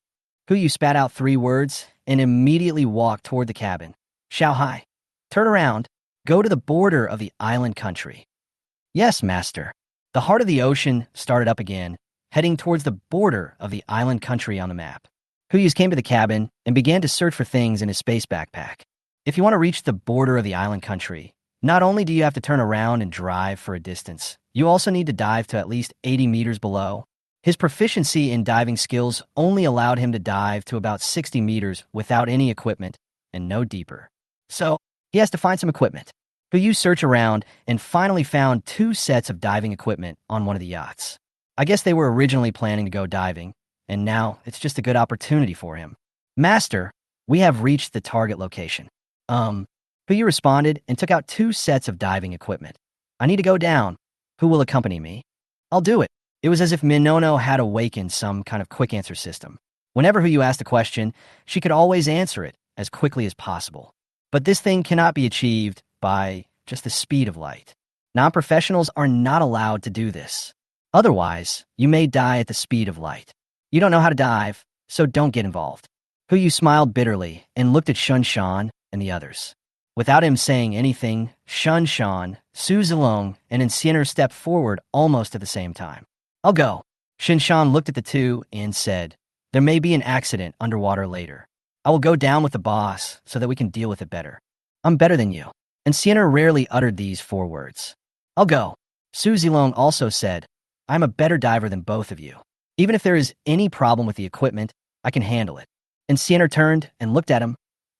Hu spat out 3 words and immediately walked toward the cabin. Xiao Hai, turn around, go to the border of the island country. Yes, master. The heart of the ocean started up again, heading towards the border of the island country on the map. Hu came to the cabin and began to search for things in his space backpack. If you want to reach the border of the island country, not only do you have to turn around and drive for a distance, you also need to dive to at least 80 meters below. His proficiency in diving skills only allowed him to dive to about 60 meters without any equipment and no deeper. So, he has to find some equipment. Hu searched around and finally found 2 sets of diving equipment on one of the yachts. I guess they were originally planning to go diving, and now it's just a good opportunity for him. Master, we have reached the target location. Hu responded and took out 2 sets of diving equipment. I need to go down. Who will accompany me? I'll do it. It was as if Minono had awakened some kind of quick answer system. Whenever Hu asked a question, she could always answer it as quickly as possible. But this thing cannot be achieved by just the speed of light. Non-professionals are not allowed to do this. Otherwise, you may die at the speed of light. You don't know how to dive, so don't get involved. Hu smiled bitterly and looked at Shun Shan and the others. Without him saying anything, Shun Shan, Su Zilong, and Enciener stepped forward almost at the same time. I'll go. Shin Shan looked at the 2 and said, there may be an accident underwater later. I will go down with the boss so that we can deal with it better. I'm better than you. Enciener rarely uttered these 4 words. I'll go. Su Zilong also said, I'm a better diver than both of you. Even if there is any problem with the equipment, I can handle it. Enciener turned and looked at him.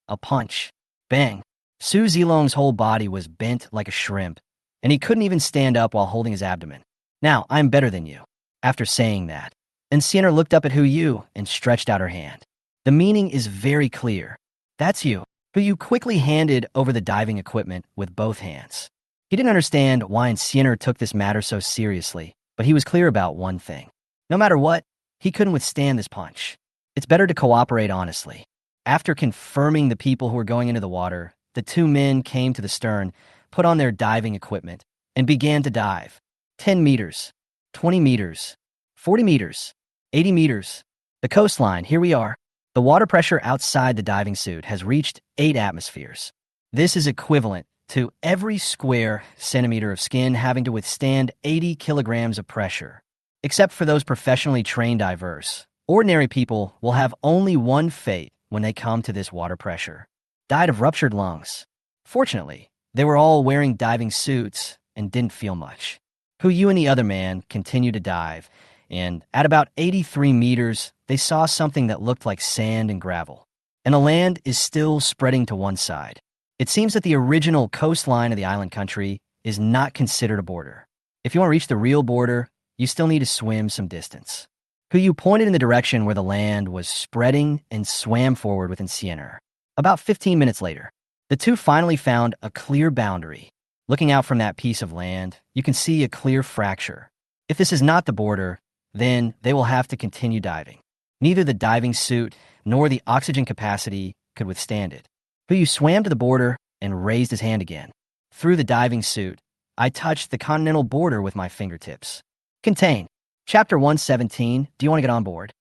A punch. Bang. Su Zilong's whole body was bent like a shrimp, and he couldn't even stand up while holding his abdomen. Now, I'm better than you. After saying that, Enciener looked up at Hu and stretched out her hand. The meaning is very clear. That's you. Hu quickly handed over the diving equipment with both hands. He didn't understand why Enciener took this matter so seriously, but he was clear about one thing. No matter what, he couldn't withstand this punch. It's better to cooperate honestly. After confirming the people who were going into the water, the 2 men came to the stern, put on their diving equipment, and began to dive. 10 meters, 20 meters, 40 meters, 80 meters. The coastline, here we are. The water pressure outside the diving suit has reached 8 atmospheres. This is equivalent to every square centimeter of skin having to withstand 80 kilograms of pressure. Except for those professionally trained divers, ordinary people will have only one fate when they come to this water pressure. Died of ruptured lungs. Fortunately, they were all wearing diving suits and didn't feel much. Hu and the other man continued to dive, and at about 83 meters, they saw something that looked like sand and gravel. And the land is still spreading to one side. It seems that the original coastline of the island country is not considered a border. If you want to reach the real border, you still need to swim some distance. Hu pointed in the direction where the land was spreading and swam forward with Enciener. About 15 minutes later, the 2 finally found a clear boundary. Looking out from that piece of land, you can see a clear fracture. If this is not the border, then they will have to continue diving. Neither the diving suit nor the oxygen capacity could withstand it. Hu swam to the border and raised his hand again. Through the diving suit, I touched the continental border with my fingertips. Contain. Chapter 117, do you want to get on board?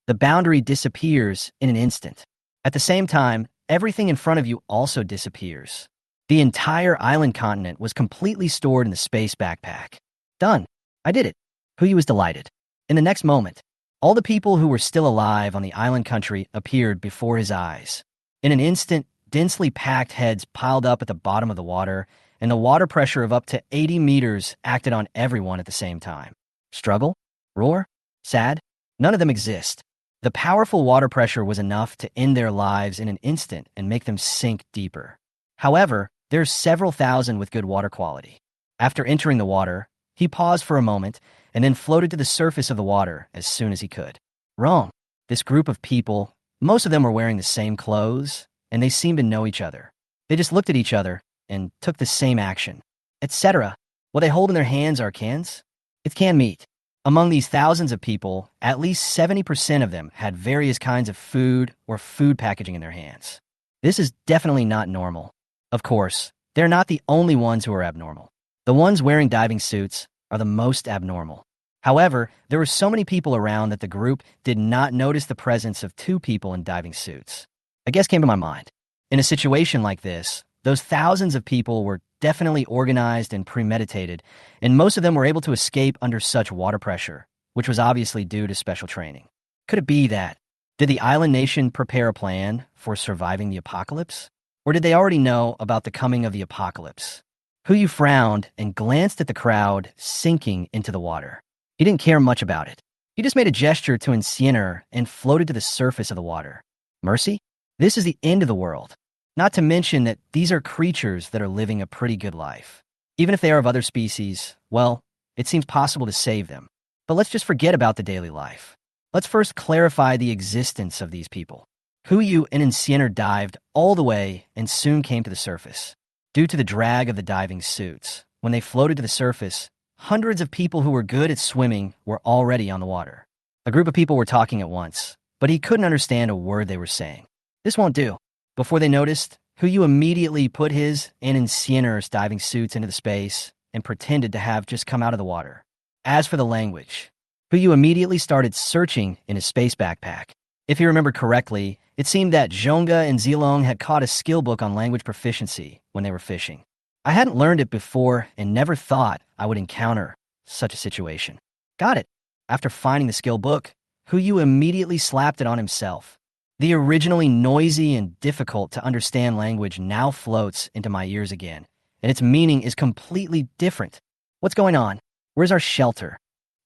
The boundary disappears in an instant. At the same time, everything in front of you also disappears. The entire island continent was completely stored in the space backpack. Done. I did it. Hu was delighted. In the next moment, all the people who were still alive on the island country appeared before his eyes. In an instant, densely packed heads piled up at the bottom of the water, and the water pressure of up to 80 meters acted on everyone at the same time. Struggle? Roar? Sad? None of them exist. The powerful water pressure was enough to end their lives in an instant and make them sink deeper. However, there's several thousand with good water quality. After entering the water, he paused for a moment and then floated to the surface of the water as soon as he could. Wrong. This group of people, most of them were wearing the same clothes, and they seemed to know each other. They just looked at each other and took the same action, etc. What they hold in their hands are cans. It's canned meat. Among these thousands of people, at least 70% of them had various kinds of food or food packaging in their hands. This is definitely not normal. Of course, they're not the only ones who are abnormal. The ones wearing diving suits are the most abnormal. However, there were so many people around that the group did not notice the presence of two people in diving suits. A guess came to my mind. In a situation like this, those thousands of people were definitely organized and premeditated, and most of them were able to escape under such water pressure, which was obviously due to special training. Could it be that? Did the island nation prepare a plan for surviving the apocalypse? Or did they already know about the coming of the apocalypse? Huyu frowned and glanced at the crowd sinking into the water. He didn't care much about it. He just made a gesture to Encinar and floated to the surface of the water. Mercy? This is the end of the world. Not to mention that these are creatures that are living a pretty good life. Even if they are of other species, well, it seems possible to save them. But let's just forget about the daily life. Let's first clarify the existence of these people. Huyu and Encinar dived all the way and soon came to the surface. Due to the drag of the diving suits, when they floated to the surface, hundreds of people who were good at swimming were already on the water. A group of people were talking at once, but he couldn't understand a word they were saying. This won't do. Before they noticed, Huyu immediately put his and Encinar's diving suits into the space and pretended to have just come out of the water. As for the language, Huyu immediately started searching in his space backpack. If he remembered correctly, it seemed that Zhonga and Zilong had caught a skill book on language proficiency when they were fishing. I hadn't learned it before and never thought I would encounter such a situation. Got it. After finding the skill book, Huyu immediately slapped it on himself. The originally noisy and difficult to understand language now floats into my ears again, and its meaning is completely different. What's going on? Where's our shelter?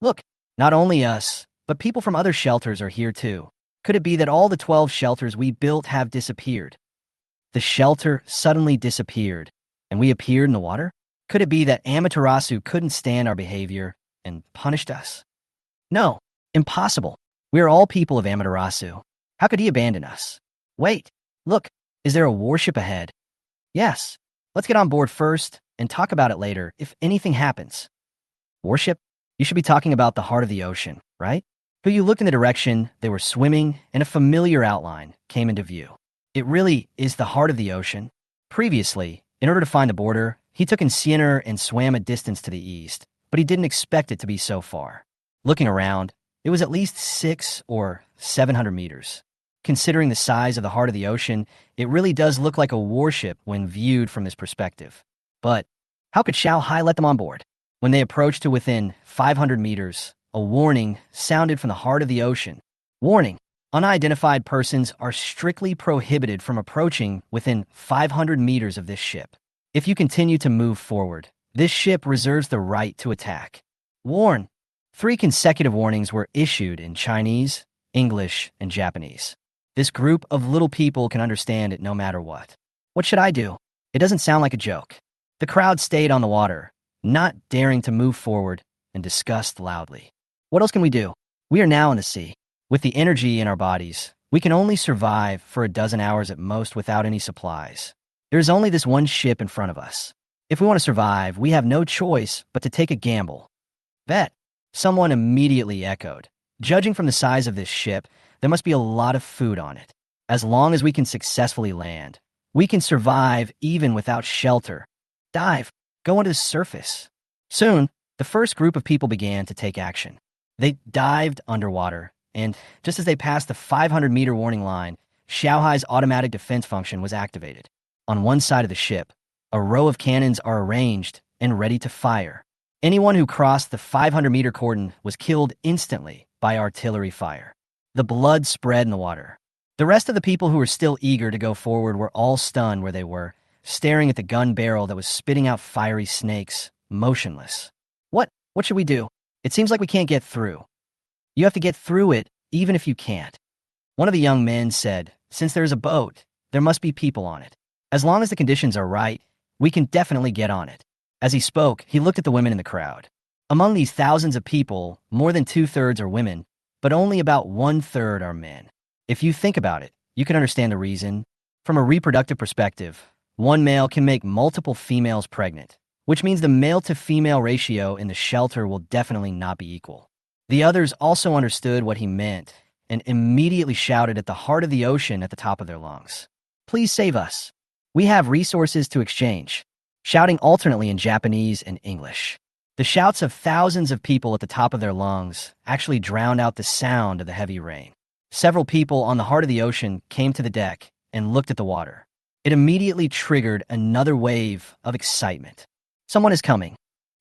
Look, not only us, but people from other shelters are here too. Could it be that all the 12 shelters we built have disappeared? The shelter suddenly disappeared, and we appeared in the water? Could it be that Amaterasu couldn't stand our behavior and punished us? No, impossible. We are all people of Amaterasu. How could he abandon us? Wait, look, is there a warship ahead? Yes, let's get on board first and talk about it later if anything happens. Warship? You should be talking about the heart of the ocean, right? Huyu looked in the direction they were swimming, and a familiar outline came into view. It really is the heart of the ocean. Previously, in order to find the border, he took Encinar and swam a distance to the east, but he didn't expect it to be so far. Looking around, it was at least 600 or 700 meters. Considering the size of the heart of the ocean, it really does look like a warship when viewed from this perspective. But how could Xiao Hai let them on board? When they approached to within 500 meters, a warning sounded from the heart of the ocean. Warning: unidentified persons are strictly prohibited from approaching within 500 meters of this ship. If you continue to move forward, this ship reserves the right to attack. Warn. 3 consecutive warnings were issued in Chinese, English, and Japanese. This group of little people can understand it no matter what. What should I do? It doesn't sound like a joke. The crowd stayed on the water, not daring to move forward, and discussed loudly. What else can we do? We are now in the sea. With the energy in our bodies, we can only survive for a dozen hours at most without any supplies. There is only this one ship in front of us. If we want to survive, we have no choice but to take a gamble. Bet. Someone immediately echoed. Judging from the size of this ship, there must be a lot of food on it. As long as we can successfully land, we can survive even without shelter. Dive. Go onto the surface. Soon, the first group of people began to take action. They dived underwater, and just as they passed the 500-meter warning line, Xiao Hai's automatic defense function was activated. On one side of the ship, a row of cannons are arranged and ready to fire. Anyone who crossed the 500-meter cordon was killed instantly by artillery fire. The blood spread in the water. The rest of the people who were still eager to go forward were all stunned where they were, staring at the gun barrel that was spitting out fiery snakes, motionless. What should we do? It seems like we can't get through. You have to get through it, even if you can't. One of the young men said, "Since there is a boat, there must be people on it. As long as the conditions are right, we can definitely get on it." As he spoke, he looked at the women in the crowd. Among these thousands of people, more than 2/3 are women, but only about 1/3 are men. If you think about it, you can understand the reason. From a reproductive perspective, one male can make multiple females pregnant, which means the male-to-female ratio in the shelter will definitely not be equal. The others also understood what he meant and immediately shouted at the heart of the ocean at the top of their lungs, "Please save us. We have resources to exchange," shouting alternately in Japanese and English. The shouts of thousands of people at the top of their lungs actually drowned out the sound of the heavy rain. Several people on the heart of the ocean came to the deck and looked at the water. It immediately triggered another wave of excitement. "Someone is coming.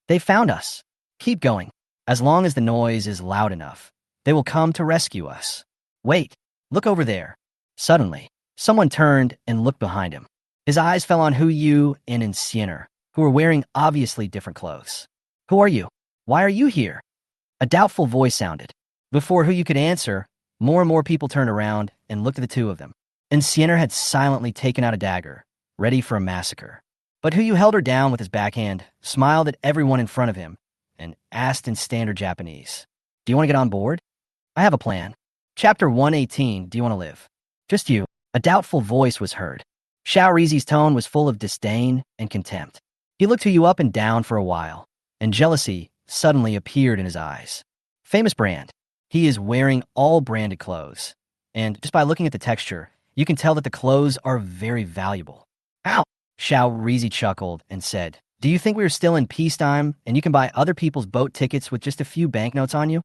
They found us. Keep going. As long as the noise is loud enough, they will come to rescue us. Wait, look over there." Suddenly, someone turned and looked behind him. His eyes fell on Hu Yu and Insiener, who were wearing obviously different clothes. "Who are you? Why are you here?" A doubtful voice sounded. Before Hu Yu could answer, more and more people turned around and looked at the two of them. Insiener had silently taken out a dagger, ready for a massacre. But Hu Yu held her down with his backhand, smiled at everyone in front of him, and asked in standard Japanese, "Do you want to get on board? I have a plan." Chapter 118, "Do you want to live?" "Just you." A doubtful voice was heard. Xiao Rizi's tone was full of disdain and contempt. He looked Hu Yu up and down for a while, and jealousy suddenly appeared in his eyes. "Famous brand. He is wearing all branded clothes, and just by looking at the texture, you can tell that the clothes are very valuable." "Ow!" Xiao Rizi chuckled and said, "Do you think we are still in peacetime and you can buy other people's boat tickets with just a few banknotes on you?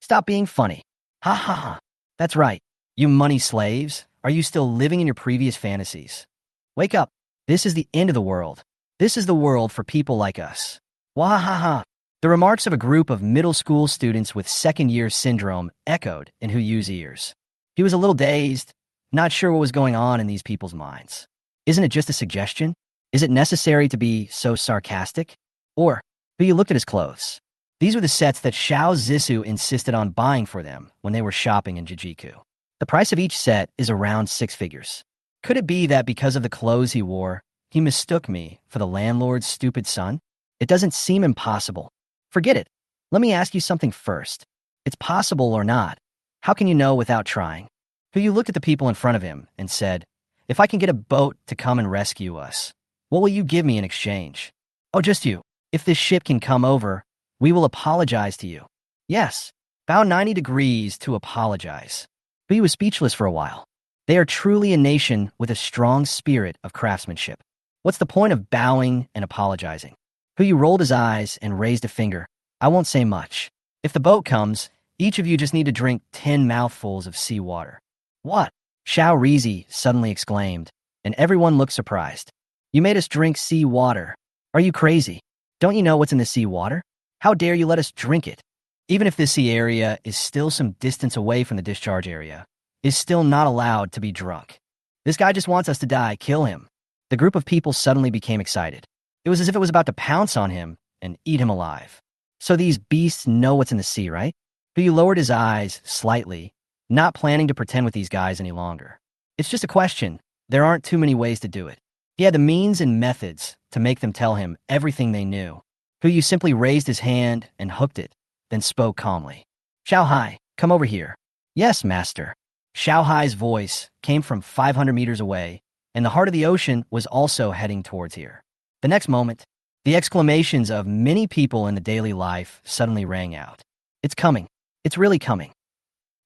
Stop being funny." "Ha ha ha. That's right. You money slaves. Are you still living in your previous fantasies? Wake up. This is the end of the world. This is the world for people like us." Wahaha. The remarks of a group of middle school students with second-year syndrome echoed in Hu Yu's ears. He was a little dazed, not sure what was going on in these people's minds. Isn't it just a suggestion? Is it necessary to be so sarcastic? Or, Hu Yu looked at his clothes. These were the sets that Xiao Zissou insisted on buying for them when they were shopping in Jijiku. The price of each set is around 6 figures. Could it be that because of the clothes he wore, he mistook me for the landlord's stupid son? It doesn't seem impossible. Forget it. Let me ask you something first. It's possible or not. How can you know without trying? Hu Yu looked at the people in front of him and said, "If I can get a boat to come and rescue us, what will you give me in exchange?" "Oh, just you. If this ship can come over, we will apologize to you." "Yes. Bow 90 degrees to apologize." Hu Yu was speechless for a while. They are truly a nation with a strong spirit of craftsmanship. What's the point of bowing and apologizing? Hu Yu rolled his eyes and raised a finger. "I won't say much. If the boat comes, each of you just need to drink 10 mouthfuls of seawater." "What?" Xiao Rizi suddenly exclaimed, and everyone looked surprised. "You made us drink seawater. Are you crazy? Don't you know what's in the seawater? How dare you let us drink it?" Even if this sea area is still some distance away from the discharge area, is still not allowed to be drunk. "This guy just wants us to die. Kill him." The group of people suddenly became excited. It was as if it was about to pounce on him and eat him alive. "So these beasts know what's in the sea, right?" Hu Yu lowered his eyes slightly, not planning to pretend with these guys any longer. "It's just a question. There aren't too many ways to do it." He had the means and methods to make them tell him everything they knew. Hu Yu simply raised his hand and hooked it, then spoke calmly. "Xiao Hai, come over here." "Yes, master." Xiao Hai's voice came from 500 meters away, and the heart of the ocean was also heading towards here. The next moment, the exclamations of many people in the daily life suddenly rang out. "It's coming. It's really coming."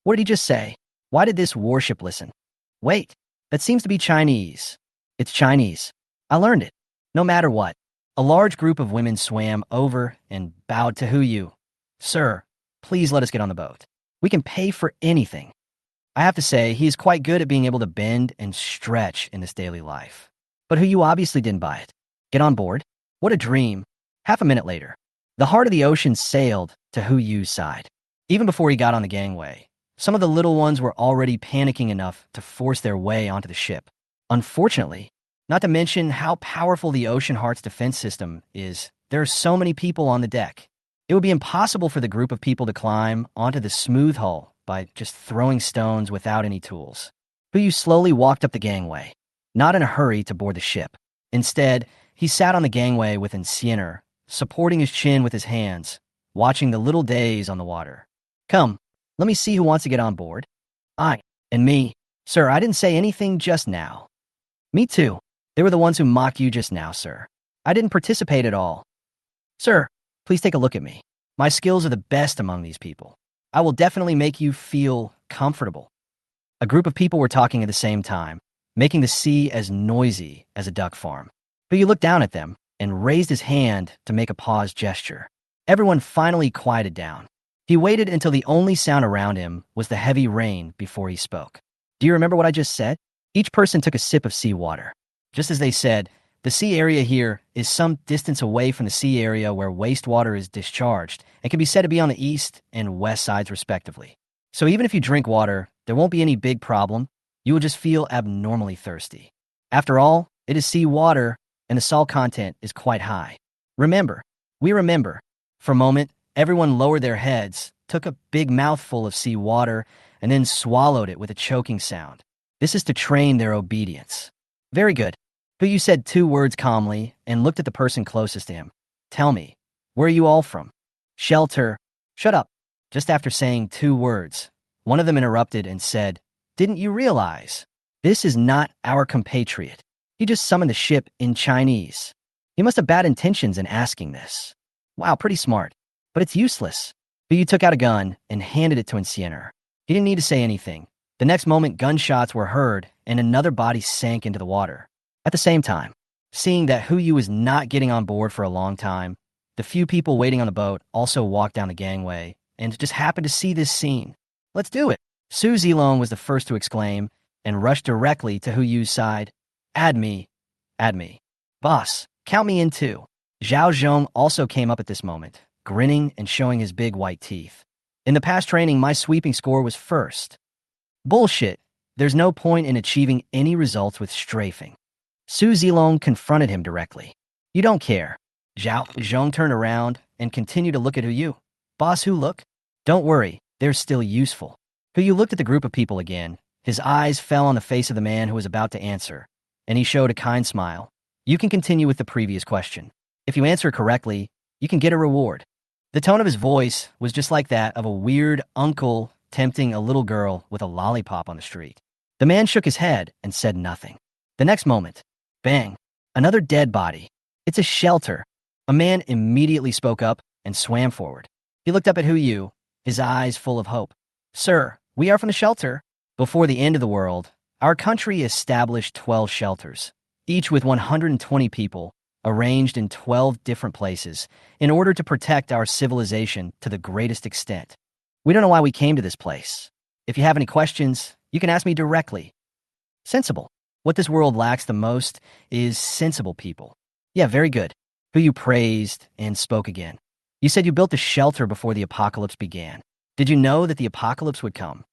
"What did he just say? Why did this warship listen?" "Wait, that seems to be Chinese." "It's Chinese. I learned it." No matter what, a large group of women swam over and bowed to Hu Yu. "Sir, please let us get on the boat. We can pay for anything." I have to say, he is quite good at being able to bend and stretch in this daily life. But Hu Yu obviously didn't buy it. Get on board? What a dream. Half a minute later, the heart of the ocean sailed to Hu Yu's side. Even before he got on the gangway, some of the little ones were already panicking enough to force their way onto the ship. Unfortunately, not to mention how powerful the Ocean Heart's defense system is, there are so many people on the deck. It would be impossible for the group of people to climb onto the smooth hull by just throwing stones without any tools. Puyu slowly walked up the gangway, not in a hurry to board the ship. Instead, he sat on the gangway with Enciener, supporting his chin with his hands, watching the little days on the water. Come, let me see who wants to get on board. I, and me. Sir, I didn't say anything just now. Me too. They were the ones who mocked you just now, sir. I didn't participate at all. Sir, please take a look at me. My skills are the best among these people. I will definitely make you feel comfortable. A group of people were talking at the same time, making the sea as noisy as a duck farm. But you looked down at them and raised his hand to make a pause gesture. Everyone finally quieted down. He waited until the only sound around him was the heavy rain before he spoke. Do you remember what I just said? Each person took a sip of seawater. Just as they said, the sea area here is some distance away from the sea area where wastewater is discharged and can be said to be on the east and west sides respectively. So even if you drink water, there won't be any big problem. You will just feel abnormally thirsty. After all, it is seawater and the salt content is quite high. Remember, we remember. For a moment, everyone lowered their heads, took a big mouthful of seawater, and then swallowed it with a choking sound. This is to train their obedience. Very good. But you said 2 words calmly and looked at the person closest to him. Tell me, where are you all from? Shelter. Shut up. Just after saying 2 words, one of them interrupted and said, Didn't you realize? This is not our compatriot. He just summoned the ship in Chinese. He must have bad intentions in asking this. Wow, pretty smart. But it's useless. But you took out a gun and handed it to Enciener. He didn't need to say anything. The next moment, gunshots were heard and another body sank into the water. At the same time, seeing that Huyu was not getting on board for a long time, the few people waiting on the boat also walked down the gangway and just happened to see this scene. Let's do it. Su Zilong was the first to exclaim and rushed directly to Huyu's side. Add me. Add me. Boss, count me in too. Zhao Zhong also came up at this moment, grinning and showing his big white teeth. In the past training, my sweeping score was first. Bullshit. There's no point in achieving any results with strafing. Su Zilong confronted him directly. You don't care. Zhao Zhong turned around and continued to look at Huyu. Boss, who look? Don't worry, they're still useful. Huyu looked at the group of people again. His eyes fell on the face of the man who was about to answer, and he showed a kind smile. You can continue with the previous question. If you answer correctly, you can get a reward. The tone of his voice was just like that of a weird uncle tempting a little girl with a lollipop on the street. The man shook his head and said nothing. The next moment, bang, another dead body. It's a shelter. A man immediately spoke up and swam forward. He looked up at Huyu, his eyes full of hope. Sir, we are from the shelter. Before the end of the world, our country established 12 shelters, each with 120 people, arranged in 12 different places, in order to protect our civilization to the greatest extent. We don't know why we came to this place. If you have any questions, you can ask me directly. Sensible. What this world lacks the most is sensible people. Yeah, very good. Who you praised and spoke again. You said you built a shelter before the apocalypse began. Did you know that the apocalypse would come?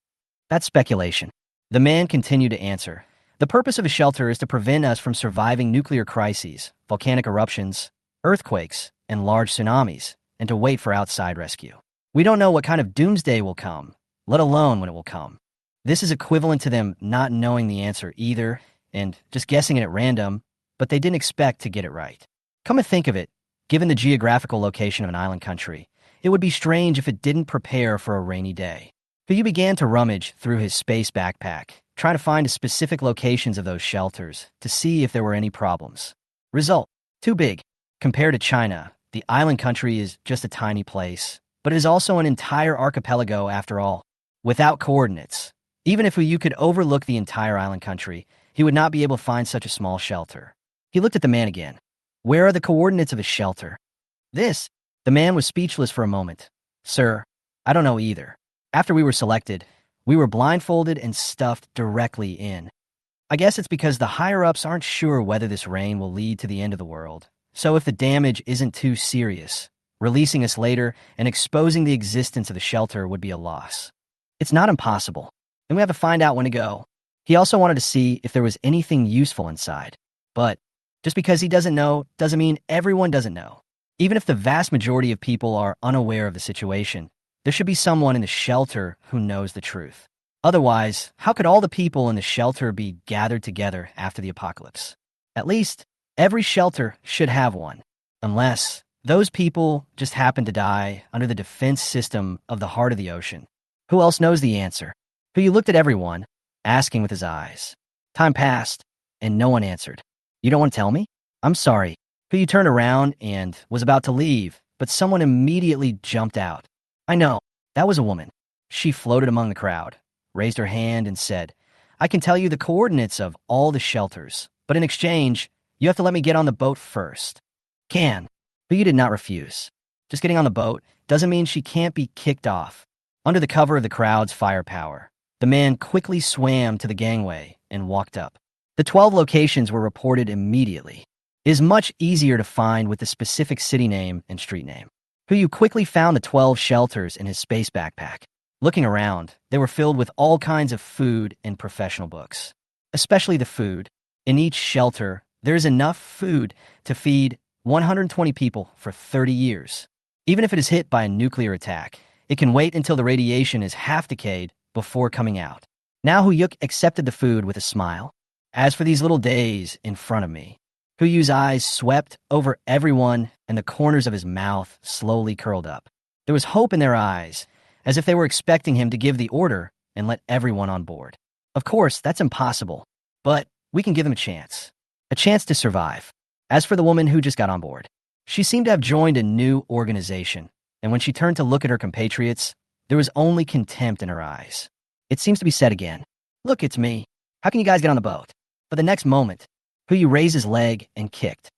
That's speculation. The man continued to answer. The purpose of a shelter is to prevent us from surviving nuclear crises, volcanic eruptions, earthquakes, and large tsunamis, and to wait for outside rescue. We don't know what kind of doomsday will come, let alone when it will come. This is equivalent to them not knowing the answer either, and just guessing it at random, but they didn't expect to get it right. Come to think of it, given the geographical location of an island country, it would be strange if it didn't prepare for a rainy day. But you began to rummage through his space backpack, trying to find the specific locations of those shelters to see if there were any problems. Result: too big. Compared to China, the island country is just a tiny place, but it is also an entire archipelago after all, without coordinates. Even if you could overlook the entire island country, he would not be able to find such a small shelter. He looked at the man again. Where are the coordinates of his shelter? This. The man was speechless for a moment. Sir, I don't know either. After we were selected, we were blindfolded and stuffed directly in. I guess it's because the higher-ups aren't sure whether this rain will lead to the end of the world. So if the damage isn't too serious, releasing us later and exposing the existence of the shelter would be a loss. It's not impossible, and we have to find out when to go. He also wanted to see if there was anything useful inside. But just because he doesn't know doesn't mean everyone doesn't know. Even if the vast majority of people are unaware of the situation, There should be someone in the shelter who knows the truth. Otherwise, how could all the people in the shelter be gathered together after the apocalypse? At least, every shelter should have one. Unless those people just happen to die under the defense system of the heart of the ocean. Who else knows the answer? Who you looked at everyone, asking with his eyes. Time passed, and no one answered. You don't want to tell me? I'm sorry. Who you turned around and was about to leave, but someone immediately jumped out. I know, that was a woman. She floated among the crowd, raised her hand and said, I can tell you the coordinates of all the shelters, but in exchange, you have to let me get on the boat first. Can. But you did not refuse. Just getting on the boat doesn't mean she can't be kicked off. Under the cover of the crowd's firepower, the man quickly swam to the gangway and walked up. The 12 locations were reported immediately. It is much easier to find with the specific city name and street name. Huyu quickly found the 12 shelters in his space backpack. Looking around, they were filled with all kinds of food and professional books. Especially the food. In each shelter, there is enough food to feed 120 people for 30 years. Even if it is hit by a nuclear attack, it can wait until the radiation is half decayed before coming out. Now Huyuk accepted the food with a smile. As for these little days in front of me, Huyu's eyes swept over everyone and the corners of his mouth slowly curled up. There was hope in their eyes, as if they were expecting him to give the order and let everyone on board. Of course, that's impossible, but we can give them a chance to survive. As for the woman who just got on board, she seemed to have joined a new organization, and when she turned to look at her compatriots, there was only contempt in her eyes. It seems to be said again, look, it's me. How can you guys get on the boat? But the next moment, Huyu raised his leg and kicked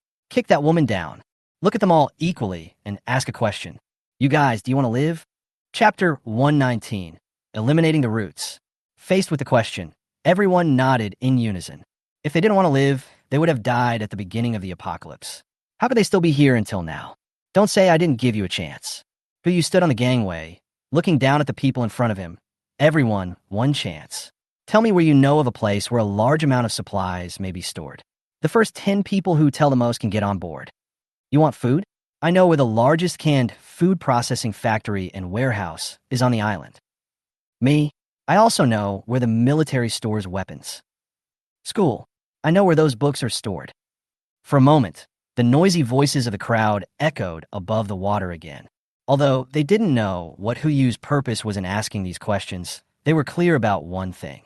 that woman down. Look at them all equally and ask a question. You guys, do you want to live? Chapter 119, Eliminating the Roots. Faced with the question, everyone nodded in unison. If they didn't want to live, they would have died at the beginning of the apocalypse. How could they still be here until now? Don't say I didn't give you a chance. Huyu stood on the gangway, looking down at the people in front of him. Everyone, one chance. Tell me where you know of a place where a large amount of supplies may be stored. The first 10 people who tell the most can get on board. You want food? I know where the largest canned food processing factory and warehouse is on the island. Me? I also know where the military stores weapons. School? I know where those books are stored. For a moment, the noisy voices of the crowd echoed above the water again. Although they didn't know what Huyu's purpose was in asking these questions, they were clear about one thing.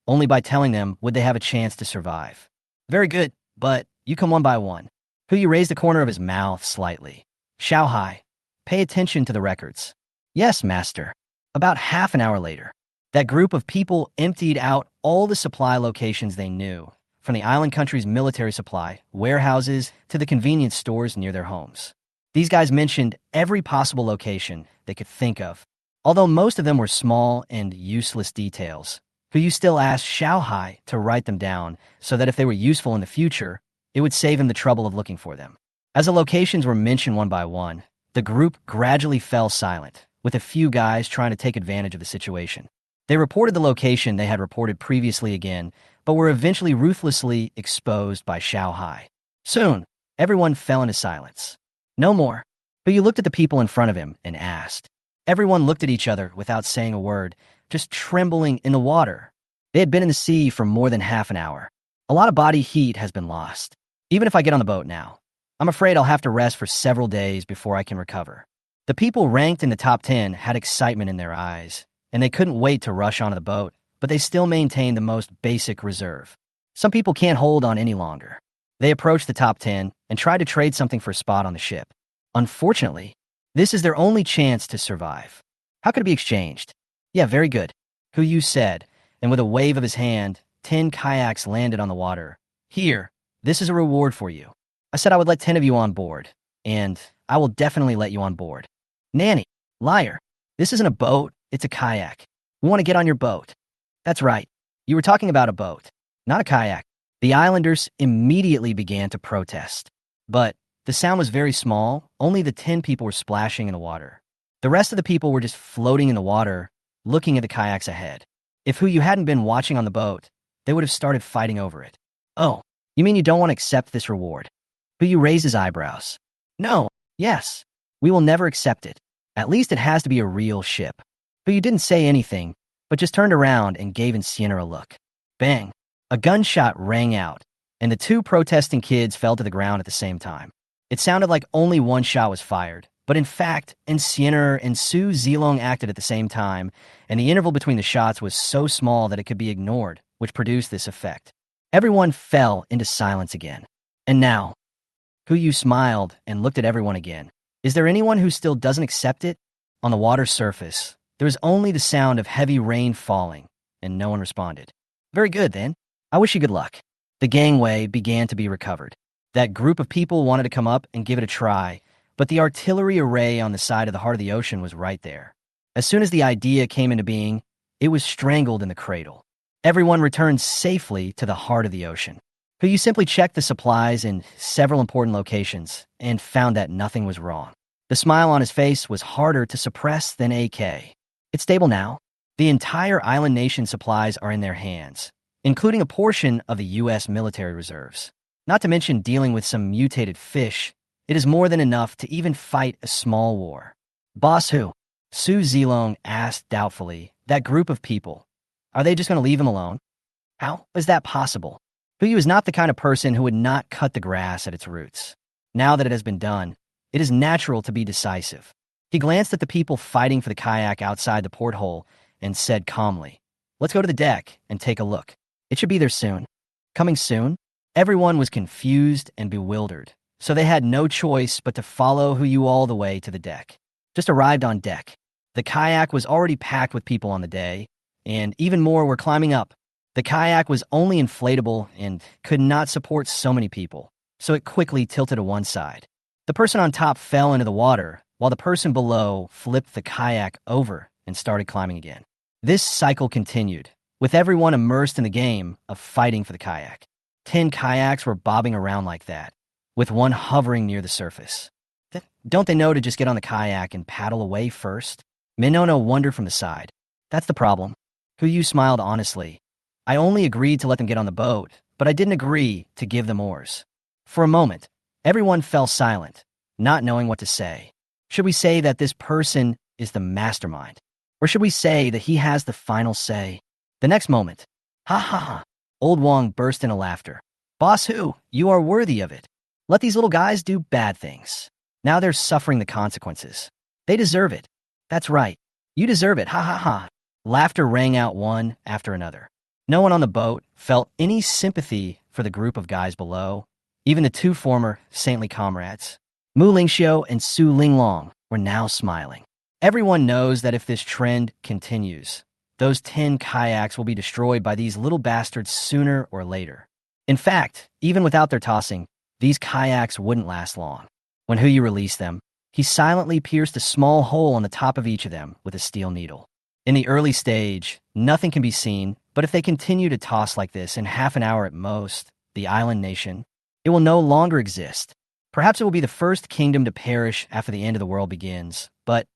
Only by telling them would they have a chance to survive. Very good, but you come one by one. Huyu raised the corner of his mouth slightly. Xiaohai, pay attention to the records. Yes, master. About half an hour later, that group of people emptied out all the supply locations they knew, from the island country's military supply, warehouses, to the convenience stores near their homes. These guys mentioned every possible location they could think of. Although most of them were small and useless details, Huyu still asked Xiaohai to write them down so that if they were useful in the future, it would save him the trouble of looking for them. As the locations were mentioned one by one, the group gradually fell silent, with a few guys trying to take advantage of the situation. They reported the location they had reported previously again, but were eventually ruthlessly exposed by Xiaohai. Soon, everyone fell into silence. No more. Huyu looked at the people in front of him and asked. Everyone looked at each other without saying a word, just trembling in the water. They had been in the sea for more than half an hour. A lot of body heat has been lost. Even if I get on the boat now, I'm afraid I'll have to rest for several days before I can recover. The people ranked in the top 10 had excitement in their eyes, and they couldn't wait to rush onto the boat, but they still maintained the most basic reserve. Some people can't hold on any longer. They approached the top 10 and tried to trade something for a spot on the ship. Unfortunately, this is their only chance to survive. How could it be exchanged? Yeah, very good, Huyu said, and with a wave of his hand, 10 kayaks landed on the water. Here, this is a reward for you. I said I would let 10 of you on board, and I will definitely let you on board. Nanny, liar, this isn't a boat, it's a kayak. We want to get on your boat. That's right, you were talking about a boat, not a kayak. The islanders immediately began to protest. But the sound was very small, only the 10 people were splashing in the water. The rest of the people were just floating in the water, looking at the kayaks ahead. If Huyu hadn't been watching on the boat, they would have started fighting over it. Oh, you mean you don't want to accept this reward? Huyu raised his eyebrows. No, yes, we will never accept it. At least it has to be a real ship. But you didn't say anything, but just turned around and gave Sienna a look. Bang! A gunshot rang out, and the two protesting kids fell to the ground at the same time. It sounded like only one shot was fired, but in fact, Sienna and Su Zilong acted at the same time, and the interval between the shots was so small that it could be ignored, which produced this effect. Everyone fell into silence again. And now, Yu smiled and looked at everyone again. Is there anyone who still doesn't accept it? On the water surface, there was only the sound of heavy rain falling, and no one responded. Very good, then. I wish you good luck. The gangway began to be recovered. That group of people wanted to come up and give it a try, but the artillery array on the side of the heart of the ocean was right there. As soon as the idea came into being, it was strangled in the cradle. Everyone returned safely to the heart of the ocean. You simply checked the supplies in several important locations and found that nothing was wrong. The smile on his face was harder to suppress than AK. It's stable now. The entire island nation supplies are in their hands, including a portion of the U.S. military reserves. Not to mention dealing with some mutated fish, it is more than enough to even fight a small war. Boss who? Su Zilong asked doubtfully. That group of people. Are they just going to leave him alone? How is that possible? Yu is not the kind of person who would not cut the grass at its roots. Now that it has been done, it is natural to be decisive. He glanced at the people fighting for the kayak outside the porthole and said calmly, "Let's go to the deck and take a look. It should be there soon." Coming soon? Everyone was confused and bewildered, so they had no choice but to follow Yu all the way to the deck. Just arrived on deck. The kayak was already packed with people on the day, and even more were climbing up. The kayak was only inflatable and could not support so many people, so it quickly tilted to one side. The person on top fell into the water, while the person below flipped the kayak over and started climbing again. This cycle continued, with everyone immersed in the game of fighting for the kayak. 10 kayaks were bobbing around like that, with one hovering near the surface. Don't they know to just get on the kayak and paddle away first? Minono wondered from the side. That's the problem. Yu smiled honestly. I only agreed to let them get on the boat, but I didn't agree to give them oars. For a moment, everyone fell silent, not knowing what to say. Should we say that this person is the mastermind? Or should we say that he has the final say? The next moment, ha ha ha, Old Wong burst into laughter. Boss Hu, you are worthy of it. Let these little guys do bad things. Now they're suffering the consequences. They deserve it. That's right. You deserve it, ha ha ha. Laughter rang out one after another. No one on the boat felt any sympathy for the group of guys below. Even the two former saintly comrades, Mu Lingxiu and Su Linglong, were now smiling. Everyone knows that if this trend continues, those 10 kayaks will be destroyed by these little bastards sooner or later. In fact, even without their tossing, these kayaks wouldn't last long. When Yu released them, he silently pierced a small hole on the top of each of them with a steel needle. In the early stage, nothing can be seen, but if they continue to toss like this in half an hour at most, the island nation, it will no longer exist. Perhaps it will be the first kingdom to perish after the end of the world begins, but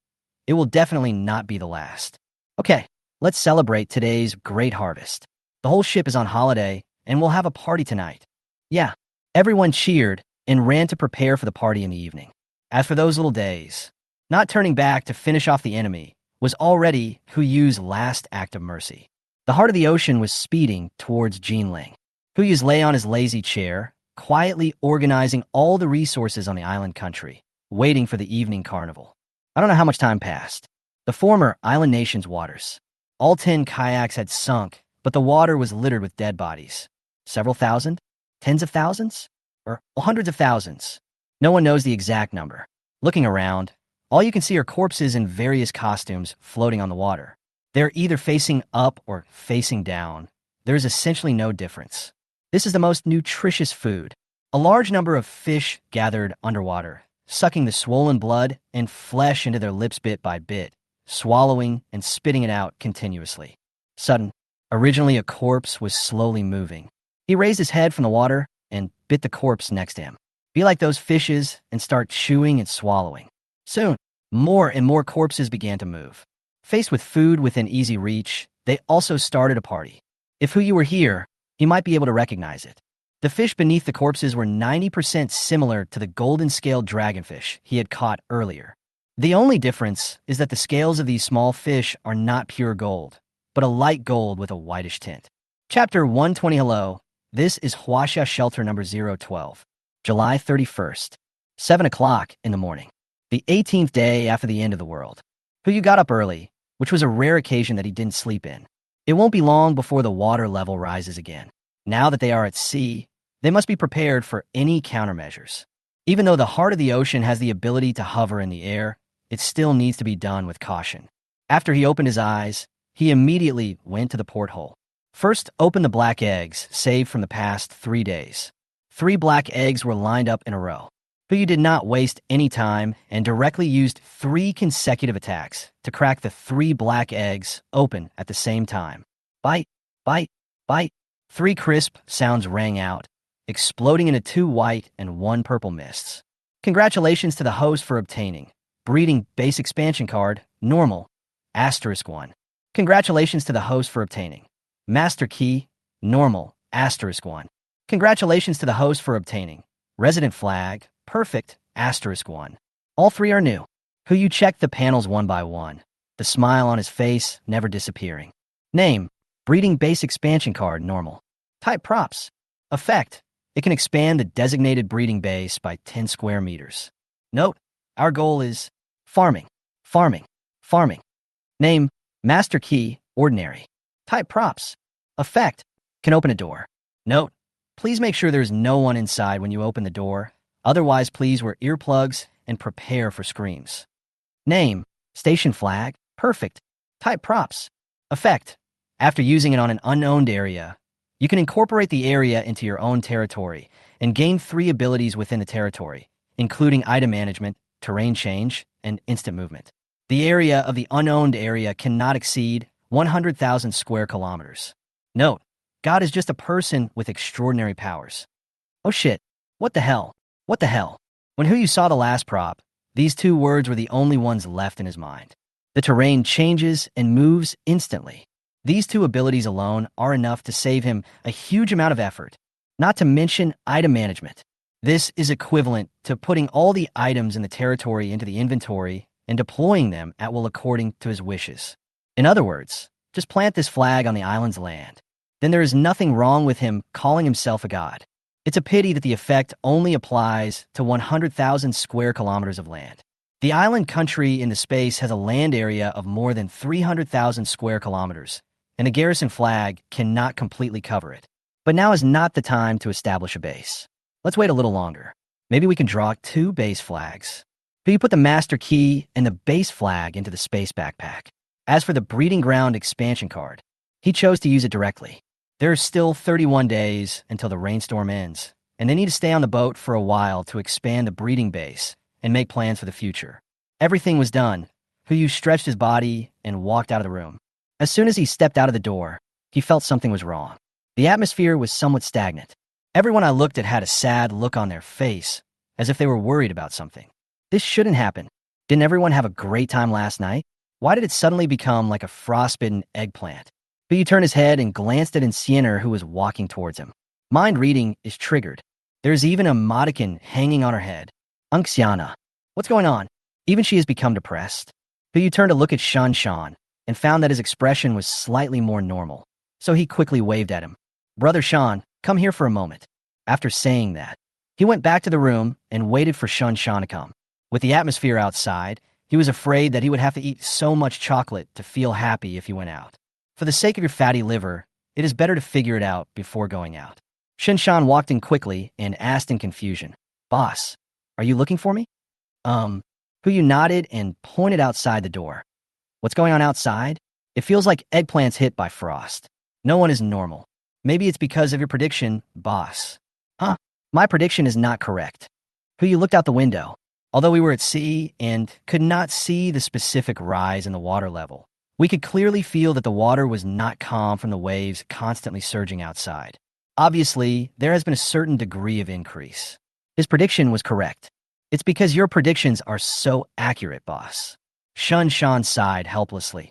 it will definitely not be the last. Okay, let's celebrate today's great harvest. The whole ship is on holiday, and we'll have a party tonight. Yeah, everyone cheered and ran to prepare for the party in the evening. As for those little days, not turning back to finish off the enemy was already Yu's last act of mercy. The heart of the ocean was speeding towards Jinling. Yu lay on his lazy chair, quietly organizing all the resources on the island country, waiting for the evening carnival. I don't know how much time passed. The former island nation's waters. All 10 kayaks had sunk, but the water was littered with dead bodies. Several thousand? Tens of thousands? Or hundreds of thousands? No one knows the exact number. Looking around, all you can see are corpses in various costumes floating on the water. They're either facing up or facing down. There is essentially no difference. This is the most nutritious food. A large number of fish gathered underwater, sucking the swollen blood and flesh into their lips bit by bit, swallowing and spitting it out continuously. Originally a corpse was slowly moving. He raised his head from the water and bit the corpse next to him. Be like those fishes and start chewing and swallowing. Soon, more and more corpses began to move. Faced with food within easy reach, they also started a party. If Yu were here, he might be able to recognize it. The fish beneath the corpses were 90% similar to the golden-scaled dragonfish he had caught earlier. The only difference is that the scales of these small fish are not pure gold, but a light gold with a whitish tint. Chapter 120. Hello, this is Huaxia Shelter number 012, July 31st, 7 o'clock in the morning, the 18th day after the end of the world. You got up early, which was a rare occasion that he didn't sleep in. It won't be long before the water level rises again. Now that they are at sea, they must be prepared for any countermeasures. Even though the heart of the ocean has the ability to hover in the air, it still needs to be done with caution. After he opened his eyes, he immediately went to the porthole. First, open the black eggs saved from the past 3 days. 3 black eggs were lined up in a row. You did not waste any time and directly used 3 consecutive attacks to crack the 3 black eggs open at the same time. Bite, bite, bite. 3 crisp sounds rang out, exploding into 2 white and 1 purple mists. Congratulations to the host for obtaining Breeding Base Expansion Card, Normal, *1. Congratulations to the host for obtaining Master Key, Normal, *1. Congratulations to the host for obtaining Resident Flag, Perfect, *1. All 3 are new. You checked the panels one by one, the smile on his face never disappearing. Name, Breeding Base Expansion Card, Normal. Type Props. Effect, it can expand the designated breeding base by 10 square meters. Note, our goal is farming, farming, farming. Name, Master Key, Ordinary. Type Props. Effect, can open a door. Note, please make sure there's no one inside when you open the door. Otherwise, please wear earplugs and prepare for screams. Name, Station Flag, Perfect. Type Props. Effect, after using it on an unowned area, you can incorporate the area into your own territory and gain 3 abilities within the territory, including item management, terrain change, and instant movement. The area of the unowned area cannot exceed 100,000 square kilometers. Note, God is just a person with extraordinary powers. Oh shit, what the hell? What the hell? When you saw the last prop, these 2 words were the only ones left in his mind. The terrain changes and moves instantly. These 2 abilities alone are enough to save him a huge amount of effort, not to mention item management. This is equivalent to putting all the items in the territory into the inventory and deploying them at will according to his wishes. In other words, just plant this flag on the island's land. Then there is nothing wrong with him calling himself a god. It's a pity that the effect only applies to 100,000 square kilometers of land. The island country in the space has a land area of more than 300,000 square kilometers, and the garrison flag cannot completely cover it. But now is not the time to establish a base. Let's wait a little longer. Maybe we can draw 2 base flags. You put the Master Key and the base flag into the space backpack. As for the Breeding Ground expansion card, he chose to use it directly. There are still 31 days until the rainstorm ends, and they need to stay on the boat for a while to expand the breeding base and make plans for the future. Everything was done. Huyu stretched his body and walked out of the room. As soon as he stepped out of the door, he felt something was wrong. The atmosphere was somewhat stagnant. Everyone I looked at had a sad look on their face, as if they were worried about something. This shouldn't happen. Didn't everyone have a great time last night? Why did it suddenly become like a frostbitten eggplant? He turned his head and glanced at Enciener, who was walking towards him. Mind reading is triggered. There's even a modicon hanging on her head. Unxiana, what's going on? Even she has become depressed. You turned to look at Shan and found that his expression was slightly more normal. So he quickly waved at him. Brother Shan, come here for a moment. After saying that, he went back to the room and waited for Shan to come. With the atmosphere outside, he was afraid that he would have to eat so much chocolate to feel happy if he went out. For the sake of your fatty liver, it is better to figure it out before going out. Shan walked in quickly and asked in confusion, Boss, are you looking for me? Huyu nodded and pointed outside the door. What's going on outside? It feels like eggplants hit by frost. No one is normal. Maybe it's because of your prediction, boss. Huh? My prediction is not correct. Huyu looked out the window. Although we were at sea and could not see the specific rise in the water level, we could clearly feel that the water was not calm from the waves constantly surging outside. Obviously, there has been a certain degree of increase. His prediction was correct. It's because your predictions are so accurate, boss. Shan sighed helplessly.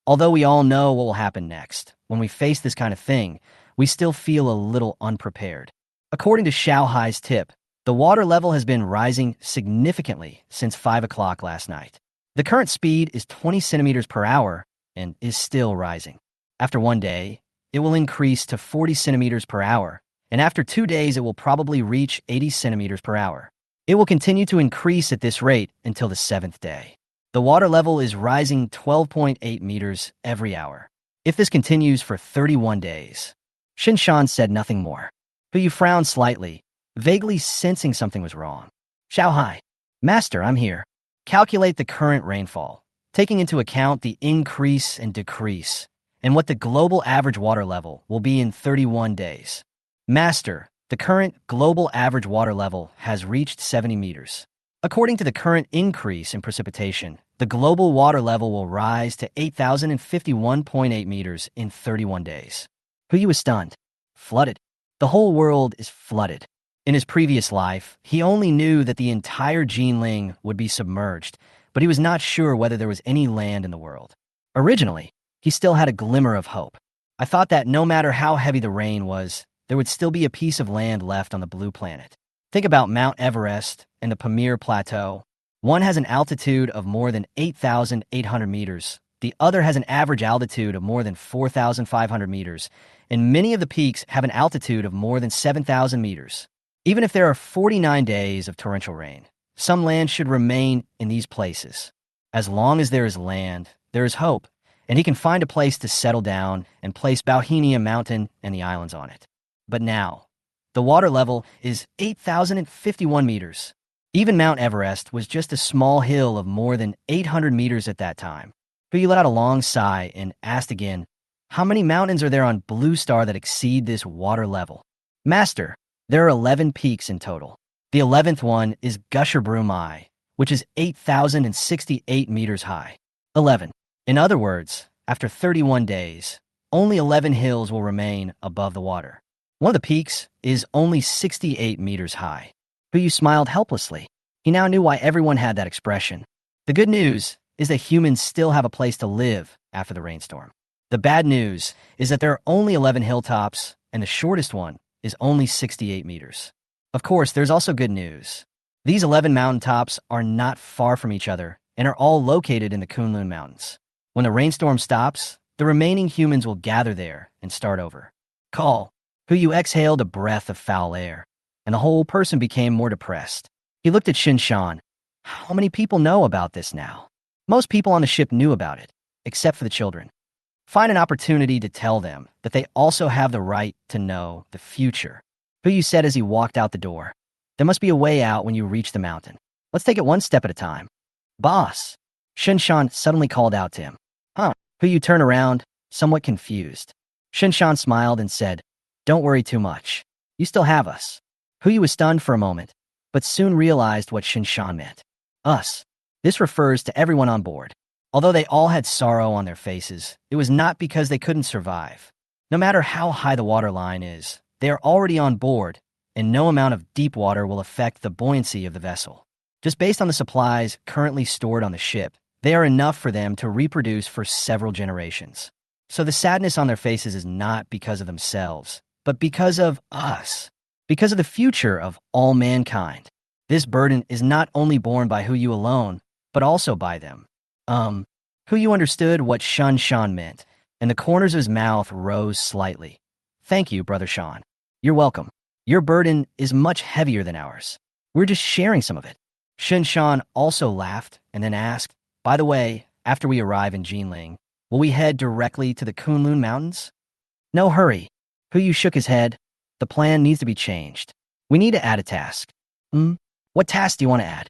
Although we all know what will happen next, when we face this kind of thing, we still feel a little unprepared. According to Xiaohai's tip, the water level has been rising significantly since 5 o'clock last night. The current speed is 20 centimeters per hour and is still rising. After 1 day, it will increase to 40 centimeters per hour, and after 2 days, it will probably reach 80 centimeters per hour. It will continue to increase at this rate until the 7th day. The water level is rising 12.8 meters every hour. If this continues for 31 days, Shinshan said nothing more. But you frowned slightly, vaguely sensing something was wrong. Xiaohai, Master, I'm here. Calculate the current rainfall, taking into account the increase and decrease, and what the global average water level will be in 31 days. Master, the current global average water level has reached 70 meters. According to the current increase in precipitation, the global water level will rise to 8,051.8 meters in 31 days. Huyu was stunned. Flooded. The whole world is flooded. In his previous life, he only knew that the entire Jinling would be submerged, but he was not sure whether there was any land in the world. Originally, he still had a glimmer of hope. I thought that no matter how heavy the rain was, there would still be a piece of land left on the blue planet. Think about Mount Everest and the Pamir Plateau. One has an altitude of more than 8,800 meters. The other has an average altitude of more than 4,500 meters, and many of the peaks have an altitude of more than 7,000 meters. Even if there are 49 days of torrential rain, some land should remain in these places. As long as there is land, there is hope, and he can find a place to settle down and place Bauhinia Mountain and the islands on it. But now, the water level is 8,051 meters. Even Mount Everest was just a small hill of more than 800 meters at that time. But you let out a long sigh and asked again, how many mountains are there on Blue Star that exceed this water level? Master, there are 11 peaks in total. The 11th one is Gusher Brumai, which is 8,068 meters high. 11. In other words, after 31 days, only 11 hills will remain above the water. One of the peaks is only 68 meters high. Huyu smiled helplessly. He now knew why everyone had that expression. The good news is that humans still have a place to live after the rainstorm. The bad news is that there are only 11 hilltops, and the shortest one is only 68 meters. Of course, there's also good news. These 11 mountaintops are not far from each other and are all located in the Kunlun Mountains. When the rainstorm stops, the remaining humans will gather there and start over. Call. Huyu exhaled a breath of foul air, and the whole person became more depressed. He looked at Shinshan. How many people know about this now? Most people on the ship knew about it, except for the children. Find an opportunity to tell them that they also have the right to know the future. Huyu said as he walked out the door. There must be a way out when you reach the mountain. Let's take it one step at a time. Boss! Shinshan suddenly called out to him. Huh? Huyu turned around, somewhat confused. Shinshan smiled and said, don't worry too much. You still have us. Huyu was stunned for a moment, but soon realized what Shinshan meant. Us. This refers to everyone on board. Although they all had sorrow on their faces, it was not because they couldn't survive. No matter how high the water line is, they are already on board, and no amount of deep water will affect the buoyancy of the vessel. Just based on the supplies currently stored on the ship, they are enough for them to reproduce for several generations. So the sadness on their faces is not because of themselves, but because of us, because of the future of all mankind. This burden is not only borne by Huyu alone, but also by them. Huyu understood what Shan meant, and the corners of his mouth rose slightly. Thank you, Brother Shan. You're welcome. Your burden is much heavier than ours. We're just sharing some of it. Shan also laughed and then asked, by the way, after we arrive in Jinling, will we head directly to the Kunlun Mountains? No hurry. Huyu shook his head. The plan needs to be changed. We need to add a task. What task do you want to add?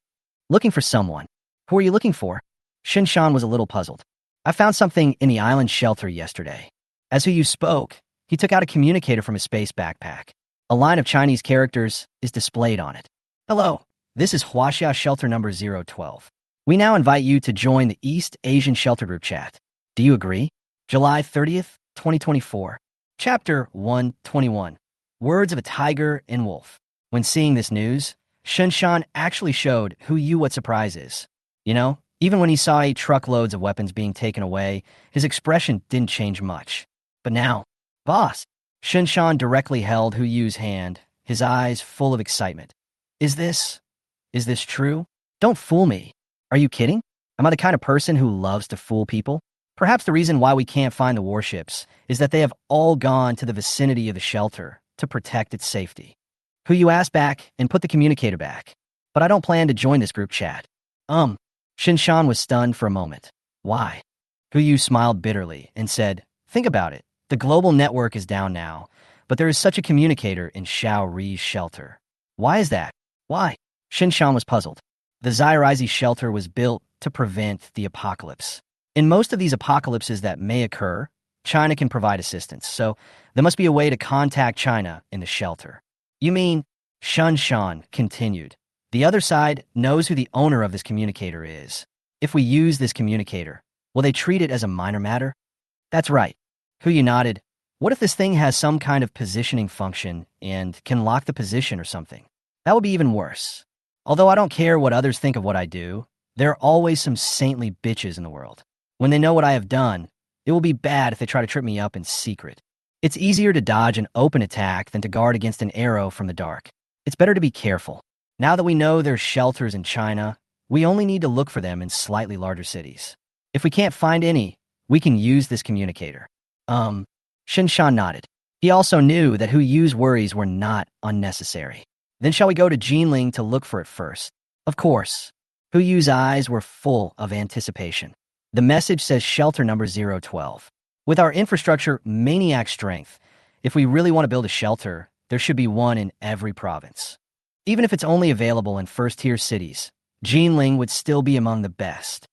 Looking for someone. Who are you looking for? Shinshan was a little puzzled. I found something in the island shelter yesterday. As Huyu spoke, he took out a communicator from his space backpack. A line of Chinese characters is displayed on it. Hello, this is Huaxia Shelter number 012. We now invite you to join the East Asian Shelter Group chat. Do you agree? July 30th, 2024. Chapter 121. Words of a Tiger and Wolf. When seeing this news, Shinshan actually showed Huyu what surprise is. You know, even when he saw truckloads of weapons being taken away, his expression didn't change much. But now, boss, Shinshan directly held Huyu's hand, his eyes full of excitement. Is this true? Don't fool me. Are you kidding? Am I the kind of person who loves to fool people? Perhaps the reason why we can't find the warships is that they have all gone to the vicinity of the shelter to protect its safety. Who you ask back and put the communicator back. But I don't plan to join this group chat. Shinshan was stunned for a moment. Why? Who you smiled bitterly and said, think about it. The global network is down now, but there is such a communicator in Xiao Ri's shelter. Why is that? Why? Shinshan was puzzled. The Zairizzi shelter was built to prevent the apocalypse. In most of these apocalypses that may occur, China can provide assistance, so there must be a way to contact China in the shelter. You mean, Shan continued. The other side knows who the owner of this communicator is. If we use this communicator, will they treat it as a minor matter? That's right. Huyu nodded. What if this thing has some kind of positioning function and can lock the position or something? That would be even worse. Although I don't care what others think of what I do, there are always some saintly bitches in the world. When they know what I have done, it will be bad if they try to trip me up in secret. It's easier to dodge an open attack than to guard against an arrow from the dark. It's better to be careful. Now that we know there's shelters in China, we only need to look for them in slightly larger cities. If we can't find any, we can use this communicator. Shinshan nodded. He also knew that Hu Yu's worries were not unnecessary. Then shall we go to Jinling to look for it first? Of course. Hu Yu's eyes were full of anticipation. The message says shelter number 012. With our infrastructure maniac strength, if we really want to build a shelter, there should be one in every province. Even if it's only available in first-tier cities, Jinling would still be among the best.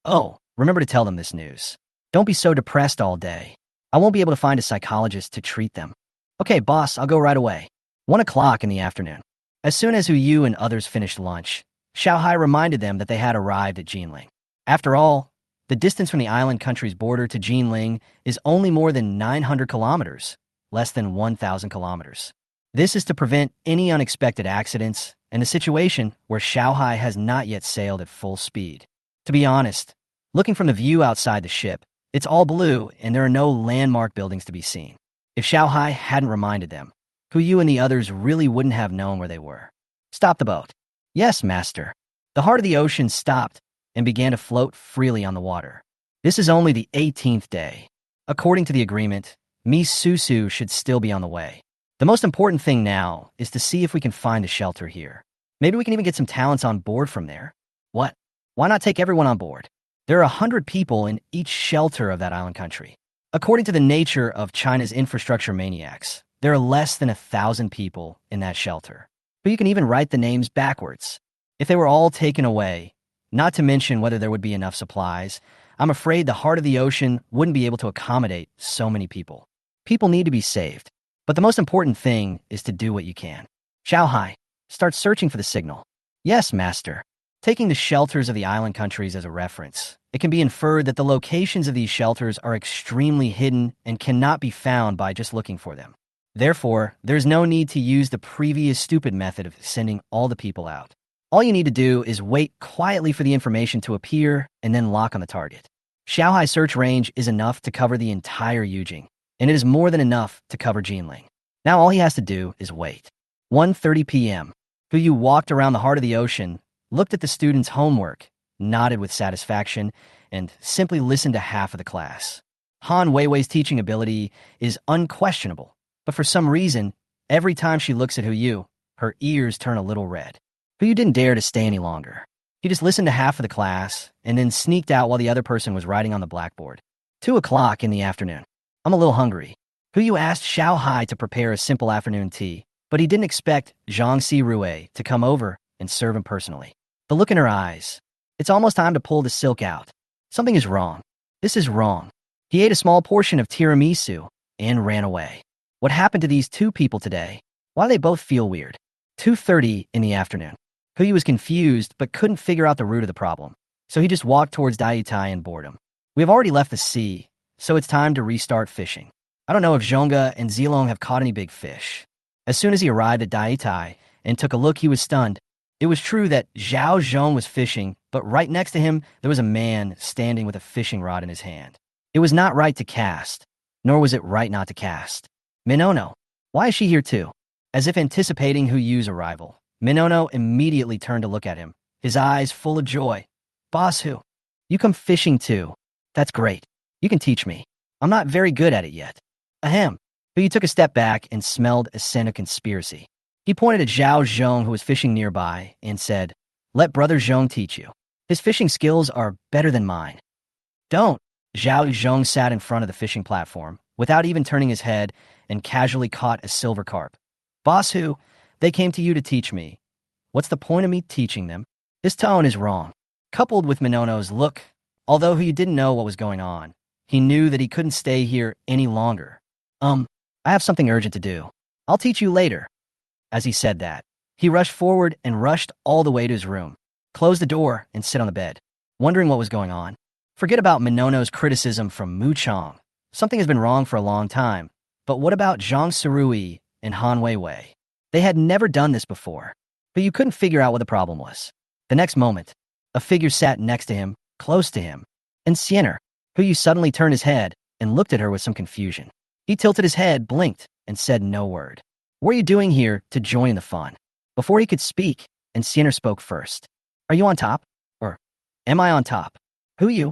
Oh, remember to tell them this news. Don't be so depressed all day. I won't be able to find a psychologist to treat them. Okay, boss, I'll go right away. 1 o'clock in the afternoon. As soon as Hu Yu and others finished lunch, Xiaohai reminded them that they had arrived at Jinling. After all, the distance from the island country's border to Jinling is only more than 900 kilometers, less than 1,000 kilometers. This is to prevent any unexpected accidents and a situation where Xiaohai has not yet sailed at full speed. To be honest, looking from the view outside the ship, it's all blue and there are no landmark buildings to be seen. If Xiaohai hadn't reminded them, Hu Yu and the others really wouldn't have known where they were. Stop the boat. Yes, master. The heart of the ocean stopped and began to float freely on the water. This is only the 18th day. According to the agreement, Miss Susu should still be on the way. The most important thing now is to see if we can find a shelter here. Maybe we can even get some talents on board from there. What? Why not take everyone on board? There are 100 people in each shelter of that island country. According to the nature of China's infrastructure maniacs, there are less than 1,000 people in that shelter. But you can even write the names backwards. If they were all taken away, not to mention whether there would be enough supplies, I'm afraid the heart of the ocean wouldn't be able to accommodate so many people. People need to be saved. But the most important thing is to do what you can. Xiaohai, start searching for the signal. Yes, master. Taking the shelters of the island countries as a reference, it can be inferred that the locations of these shelters are extremely hidden and cannot be found by just looking for them. Therefore, there's no need to use the previous stupid method of sending all the people out. All you need to do is wait quietly for the information to appear and then lock on the target. Xiaohai's search range is enough to cover the entire Yujing, and it is more than enough to cover Jinling. Now all he has to do is wait. 1:30 p.m. Hu Yu walked around the heart of the ocean, looked at the students' homework, nodded with satisfaction, and simply listened to half of the class. Han Weiwei's teaching ability is unquestionable, but for some reason, every time she looks at Hu Yu, her ears turn a little red. Hu Yu didn't dare to stay any longer. He just listened to half of the class and then sneaked out while the other person was writing on the blackboard. 2 o'clock in the afternoon. I'm a little hungry. Hu Yu asked Xiaohai to prepare a simple afternoon tea, but he didn't expect Zhang Sirue to come over and serve him personally. The look in her eyes. It's almost time to pull the silk out. Something is wrong. This is wrong. He ate a small portion of tiramisu and ran away. What happened to these two people today? Why do they both feel weird? 2:30 in the afternoon. Hu Yu was confused but couldn't figure out the root of the problem, so he just walked towards Daitai in boredom. We have already left the sea, so it's time to restart fishing. I don't know if Zhonga and Zilong have caught any big fish. As soon as he arrived at Daitai and took a look, he was stunned. It was true that Zhao Zhong was fishing, but right next to him, there was a man standing with a fishing rod in his hand. It was not right to cast, nor was it right not to cast. Minono, why is she here too? As if anticipating Hu Yu's arrival, Minono immediately turned to look at him, his eyes full of joy. Boss Hu, You come fishing too. That's great. You can teach me. I'm not very good at it yet. Ahem. Hu Yu took a step back and smelled a scent of conspiracy. He pointed at Zhao Zhong, who was fishing nearby, and said, "Let Brother Zhong teach you. His fishing skills are better than mine." "Don't." Zhao Zhong sat in front of the fishing platform, without even turning his head, and casually caught a silver carp. "Boss Hu, they came to you to teach me. What's the point of me teaching them?" His tone is wrong. Coupled with Minono's look, although he didn't know what was going on, he knew that he couldn't stay here any longer. I have something urgent to do. I'll teach you later." As he said that, he rushed forward and rushed all the way to his room, closed the door, and sat on the bed, wondering what was going on. Forget about Minono's criticism from Mu Chong. Something has been wrong for a long time. But what about Zhang Sirui and Han Weiwei? They had never done this before, but you couldn't figure out what the problem was. The next moment, a figure sat next to him, close to him, and Siener, Hu Yu suddenly turned his head and looked at her with some confusion. He tilted his head, blinked, and said no word. "What are you doing here to join the fun?" Before he could speak, and Siener spoke first. "Are you on top? Or am I on top? Hu Yu?"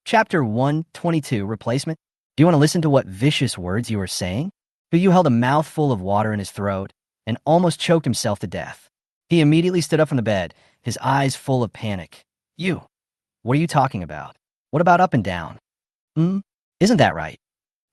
Chapter 122, Replacement. "Do you want to listen to what vicious words you are saying?" Hu Yu held a mouthful of water in his throat and almost choked himself to death. He immediately stood up from the bed, his eyes full of panic. "You? What are you talking about? What about up and down? Isn't that right?"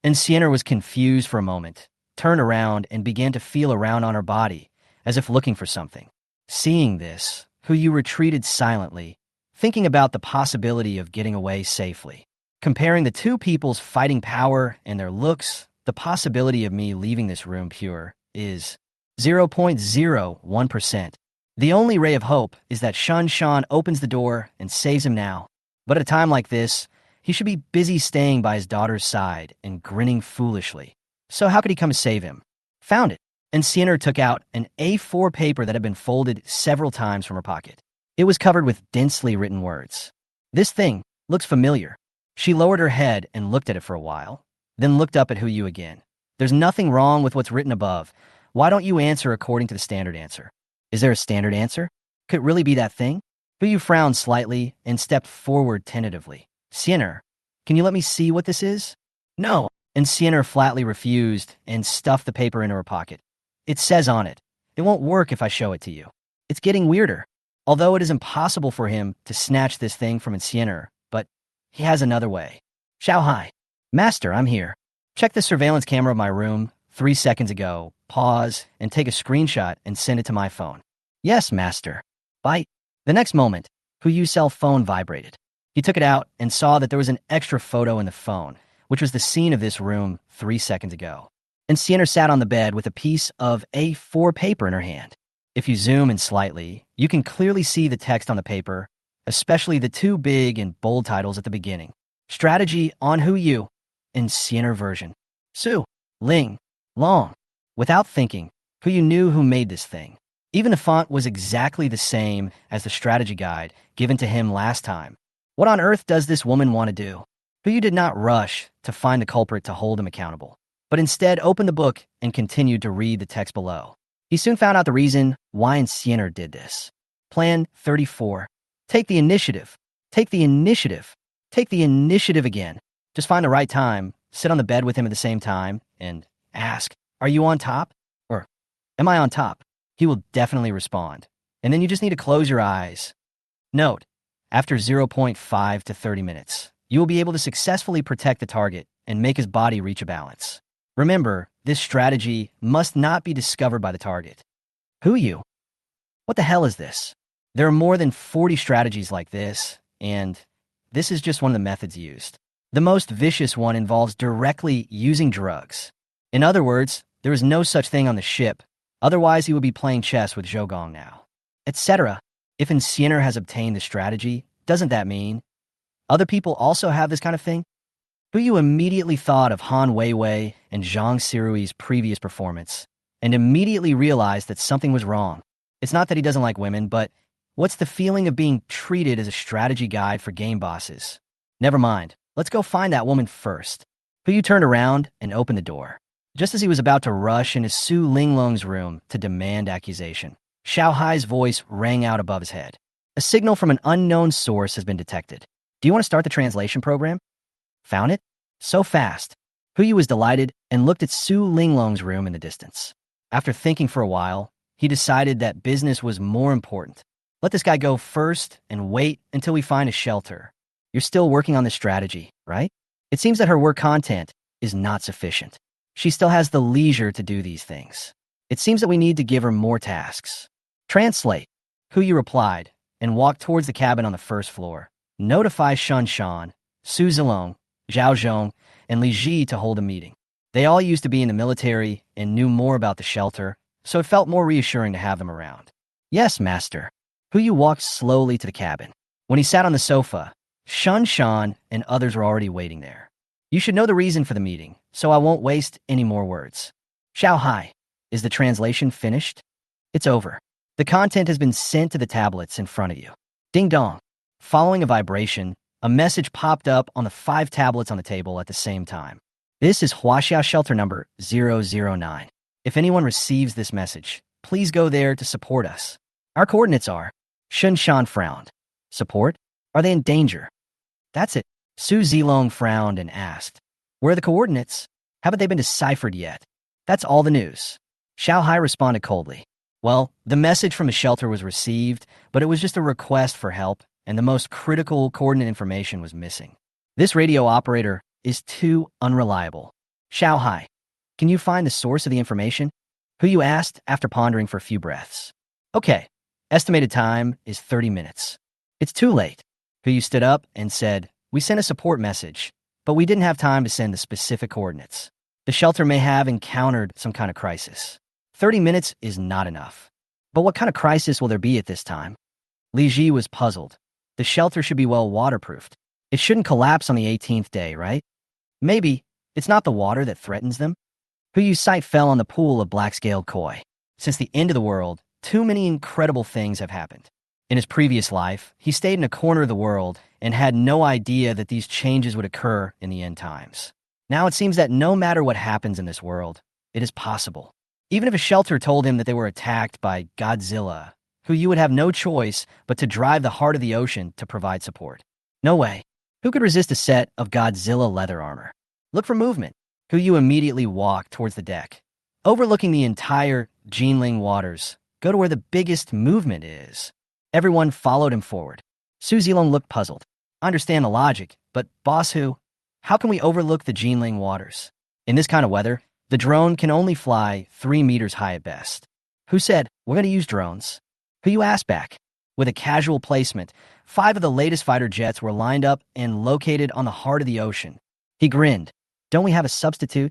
And Siener was confused for a moment, turned around and began to feel around on her body, as if looking for something. Seeing this, Hu Yu retreated silently, thinking about the possibility of getting away safely. Comparing the two people's fighting power and their looks, the possibility of me leaving this room pure is 0.01%. The only ray of hope is that Shan Shan opens the door and saves him now. But at a time like this, he should be busy staying by his daughter's side and grinning foolishly. So how could he come to save him? Found it. And Siener took out an A4 paper that had been folded several times from her pocket. It was covered with densely written words. "This thing looks familiar." She lowered her head and looked at it for a while, then looked up at Hu Yu again. "There's nothing wrong with what's written above. Why don't you answer according to the standard answer?" "Is there a standard answer? Could it really be that thing?" Hu Yu frowned slightly and stepped forward tentatively. "Siener, can you let me see what this is?" "No." And Siener flatly refused and stuffed the paper into her pocket. "It says on it, it won't work if I show it to you. It's getting weirder. Although it is impossible for him to snatch this thing from Siener, but he has another way." "Xiao Master, I'm here. Check the surveillance camera of my room 3 seconds ago, pause, and take a screenshot and send it to my phone." "Yes, Master." Bite. The next moment, Hu Yu's cell phone vibrated. He took it out and saw that there was an extra photo in the phone, which was the scene of this room 3 seconds ago. And Siener sat on the bed with a piece of A4 paper in her hand. If you zoom in slightly, you can clearly see the text on the paper, especially the two big and bold titles at the beginning. "Strategy on Hu Yu," in Siener version. Su, Ling, Long. Without thinking, Hu Yu knew who made this thing. Even the font was exactly the same as the strategy guide given to him last time. What on earth does this woman want to do? Hu Yu did not rush to find the culprit to hold him accountable, but instead opened the book and continued to read the text below. He soon found out the reason why Siener did this. Plan 34. Take the initiative. Take the initiative. Take the initiative again. Just find the right time, sit on the bed with him at the same time, and ask, "Are you on top?" Or, "Am I on top?" He will definitely respond. And then you just need to close your eyes. Note, after 0.5 to 30 minutes, you will be able to successfully protect the target and make his body reach a balance. Remember, this strategy must not be discovered by the target. Hu Yu? What the hell is this? There are more than 40 strategies like this, and this is just one of the methods used. The most vicious one involves directly using drugs. In other words, there is no such thing on the ship, otherwise he would be playing chess with Zhougong now, etc. If Siener has obtained the strategy, doesn't that mean other people also have this kind of thing? Hu Yu immediately thought of Han Weiwei and Zhang Sirui's previous performance, and immediately realized that something was wrong. It's not that he doesn't like women, but what's the feeling of being treated as a strategy guide for game bosses? Never mind, let's go find that woman first. Hu Yu turned around and opened the door. Just as he was about to rush into Su Linglong's room to demand accusation, Xiao Hai's voice rang out above his head. A signal from an unknown source has been detected. Do you want to start the translation program? Found it? So fast. Huyu was delighted and looked at Su Linglong's room in the distance. After thinking for a while, he decided that business was more important. Let this guy go first and wait until we find a shelter. You're still working on this strategy, right? It seems that her work content is not sufficient. She still has the leisure to do these things. It seems that we need to give her more tasks. Translate. Huyu replied and walked towards the cabin on the first floor. Notify Shun Shan, Su Zilong, Zhao Zhong, and Li Ji to hold a meeting. They all used to be in the military and knew more about the shelter, so it felt more reassuring to have them around. Yes, master. Huyu walked slowly to the cabin. When he sat on the sofa, Shun Shan and others were already waiting there. You should know the reason for the meeting, so I won't waste any more words. Xiao Hai, is the translation finished? It's over. The content has been sent to the tablets in front of you. Ding dong. Following a vibration, a message popped up on the 5 tablets on the table at the same time. This is Huaxia shelter number 009. If anyone receives this message, please go there to support us. Our coordinates are... Shun Shan frowned. Support? Are they in danger? That's it. Su Zilong frowned and asked, where are the coordinates? Haven't they been deciphered yet? That's all the news. Xiao Hai responded coldly. Well, the message from the shelter was received, but it was just a request for help, and the most critical coordinate information was missing. This radio operator is too unreliable. Xiao Hai, can you find the source of the information? Huyu asked after pondering for a few breaths. Okay, estimated time is 30 minutes. It's too late. Huyu stood up and said, we sent a support message, but we didn't have time to send the specific coordinates. The shelter may have encountered some kind of crisis. 30 minutes is not enough. But what kind of crisis will there be at this time? Li Ji was puzzled. The shelter should be well waterproofed. It shouldn't collapse on the 18th day, right? Maybe it's not the water that threatens them. Huyu's sight fell on the pool of black-scaled koi. Since the end of the world, too many incredible things have happened. In his previous life, he stayed in a corner of the world and had no idea that these changes would occur in the end times. Now it seems that no matter what happens in this world, it is possible. Even if a shelter told him that they were attacked by Godzilla, Huyu would have no choice but to drive the heart of the ocean to provide support. No way. Who could resist a set of Godzilla leather armor? Look for movement. Huyu immediately walked towards the deck. Overlooking the entire Jinling waters, go to where the biggest movement is. Everyone followed him forward. Su Zilong looked puzzled. I understand the logic, but boss Hu, how can we overlook the Jinling waters? In this kind of weather, the drone can only fly 3 meters high at best. Who said, we're going to use drones? Huyu asked back. With a casual placement, 5 of the latest fighter jets were lined up and located on the heart of the ocean. He grinned. Don't we have a substitute?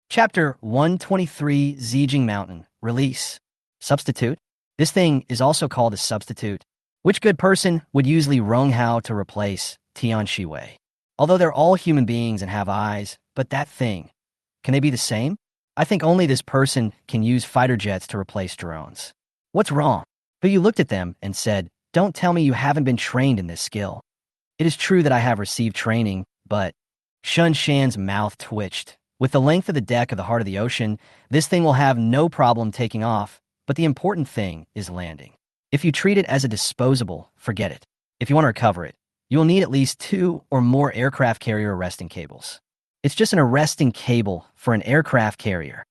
Chapter 123, Zijing Mountain. Release. Substitute? This thing is also called a substitute. Which good person would use Li Ronghao to replace Tian Shiwei? Although they're all human beings and have eyes, but that thing, can they be the same? I think only this person can use fighter jets to replace drones. What's wrong? Huyu looked at them and said, don't tell me you haven't been trained in this skill. It is true that I have received training, but... Shun Shan's mouth twitched. With the length of the deck of the heart of the ocean, this thing will have no problem taking off, but the important thing is landing. If you treat it as a disposable, forget it. If you want to recover it, you will need at least 2 or more aircraft carrier arresting cables. It's just an arresting cable for an aircraft carrier.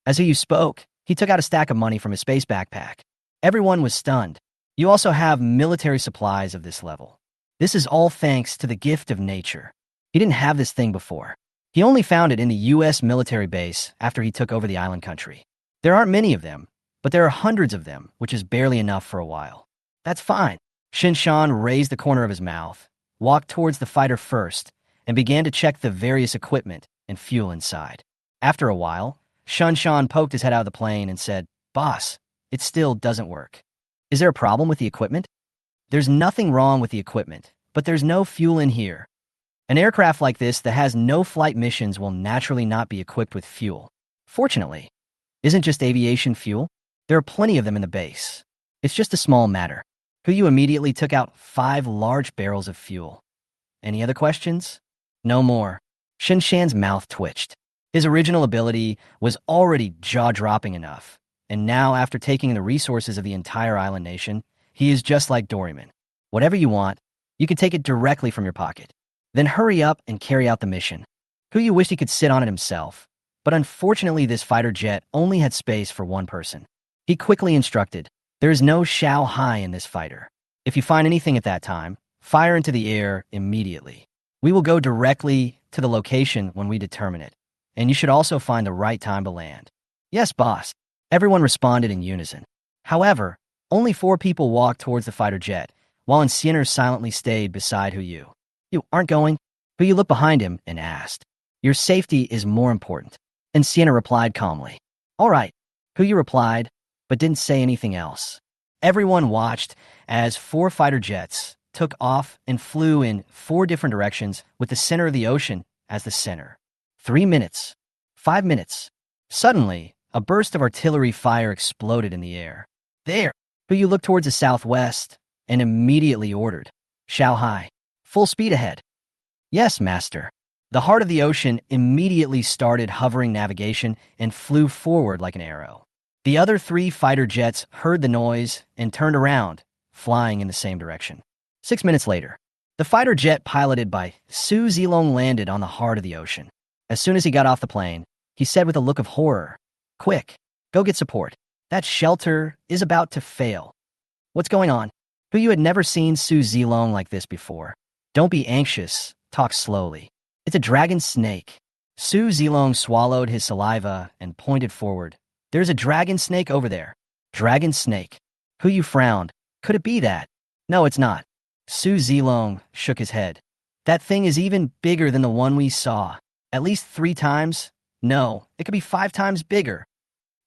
As Huyu spoke, he took out a stack of money from his space backpack. Everyone was stunned. You also have military supplies of this level. This is all thanks to the gift of nature. He didn't have this thing before. He only found it in the U.S. military base after he took over the island country. There aren't many of them, but there are hundreds of them, which is barely enough for a while. That's fine. Shin Shan raised the corner of his mouth, walked towards the fighter first, and began to check the various equipment and fuel inside. After a while, Shun Shan poked his head out of the plane and said, Boss, it still doesn't work. Is there a problem with the equipment? There's nothing wrong with the equipment, but there's no fuel in here. An aircraft like this that has no flight missions will naturally not be equipped with fuel. Fortunately, isn't just aviation fuel? There are plenty of them in the base. It's just a small matter. Huyu immediately took out 5 large barrels of fuel. Any other questions? No more. Shin Shan's mouth twitched. His original ability was already jaw-dropping enough, and now after taking the resources of the entire island nation, he is just like Doryman. Whatever you want, You can take it directly from your pocket. Then hurry up and carry out the mission. Yu wished he could sit on it himself, but unfortunately this fighter jet only had space for one person. He quickly instructed, "There is no Shao Hai in this fighter. If you find anything at that time, fire into the air immediately. We will go directly to the location when we determine it, and you should also find the right time to land." "Yes, boss." Everyone responded in unison. However, only 4 people walked towards the fighter jet, while Sienner silently stayed beside Yu. "You aren't going?" Yu looked behind him and asked. "Your safety is more important." And Sienna replied calmly. "All right." Yu replied, but didn't say anything else. Everyone watched as 4 fighter jets took off and flew in 4 different directions with the center of the ocean as the center. 3 minutes. 5 minutes. Suddenly, a burst of artillery fire exploded in the air. "There!" Yu looked towards the southwest and immediately ordered, "Shao Hai, full speed ahead." "Yes, master." The heart of the ocean immediately started hovering navigation and flew forward like an arrow. The other 3 fighter jets heard the noise and turned around, flying in the same direction. 6 minutes later, the fighter jet piloted by Su Zilong landed on the heart of the ocean. As soon as he got off the plane, he said with a look of horror, "Quick, go get support. That shelter is about to fail." "What's going on?" Yu had never seen Su Zilong like this before. "Don't be anxious, talk slowly. It's a dragon snake." Su Zilong swallowed his saliva and pointed forward. "There's a dragon snake over there." "Dragon snake?" Yu frowned. "Could it be that?" "No, it's not." Su Zilong shook his head. "That thing is even bigger than the one we saw. At least 3 times. No, it could be 5 times bigger.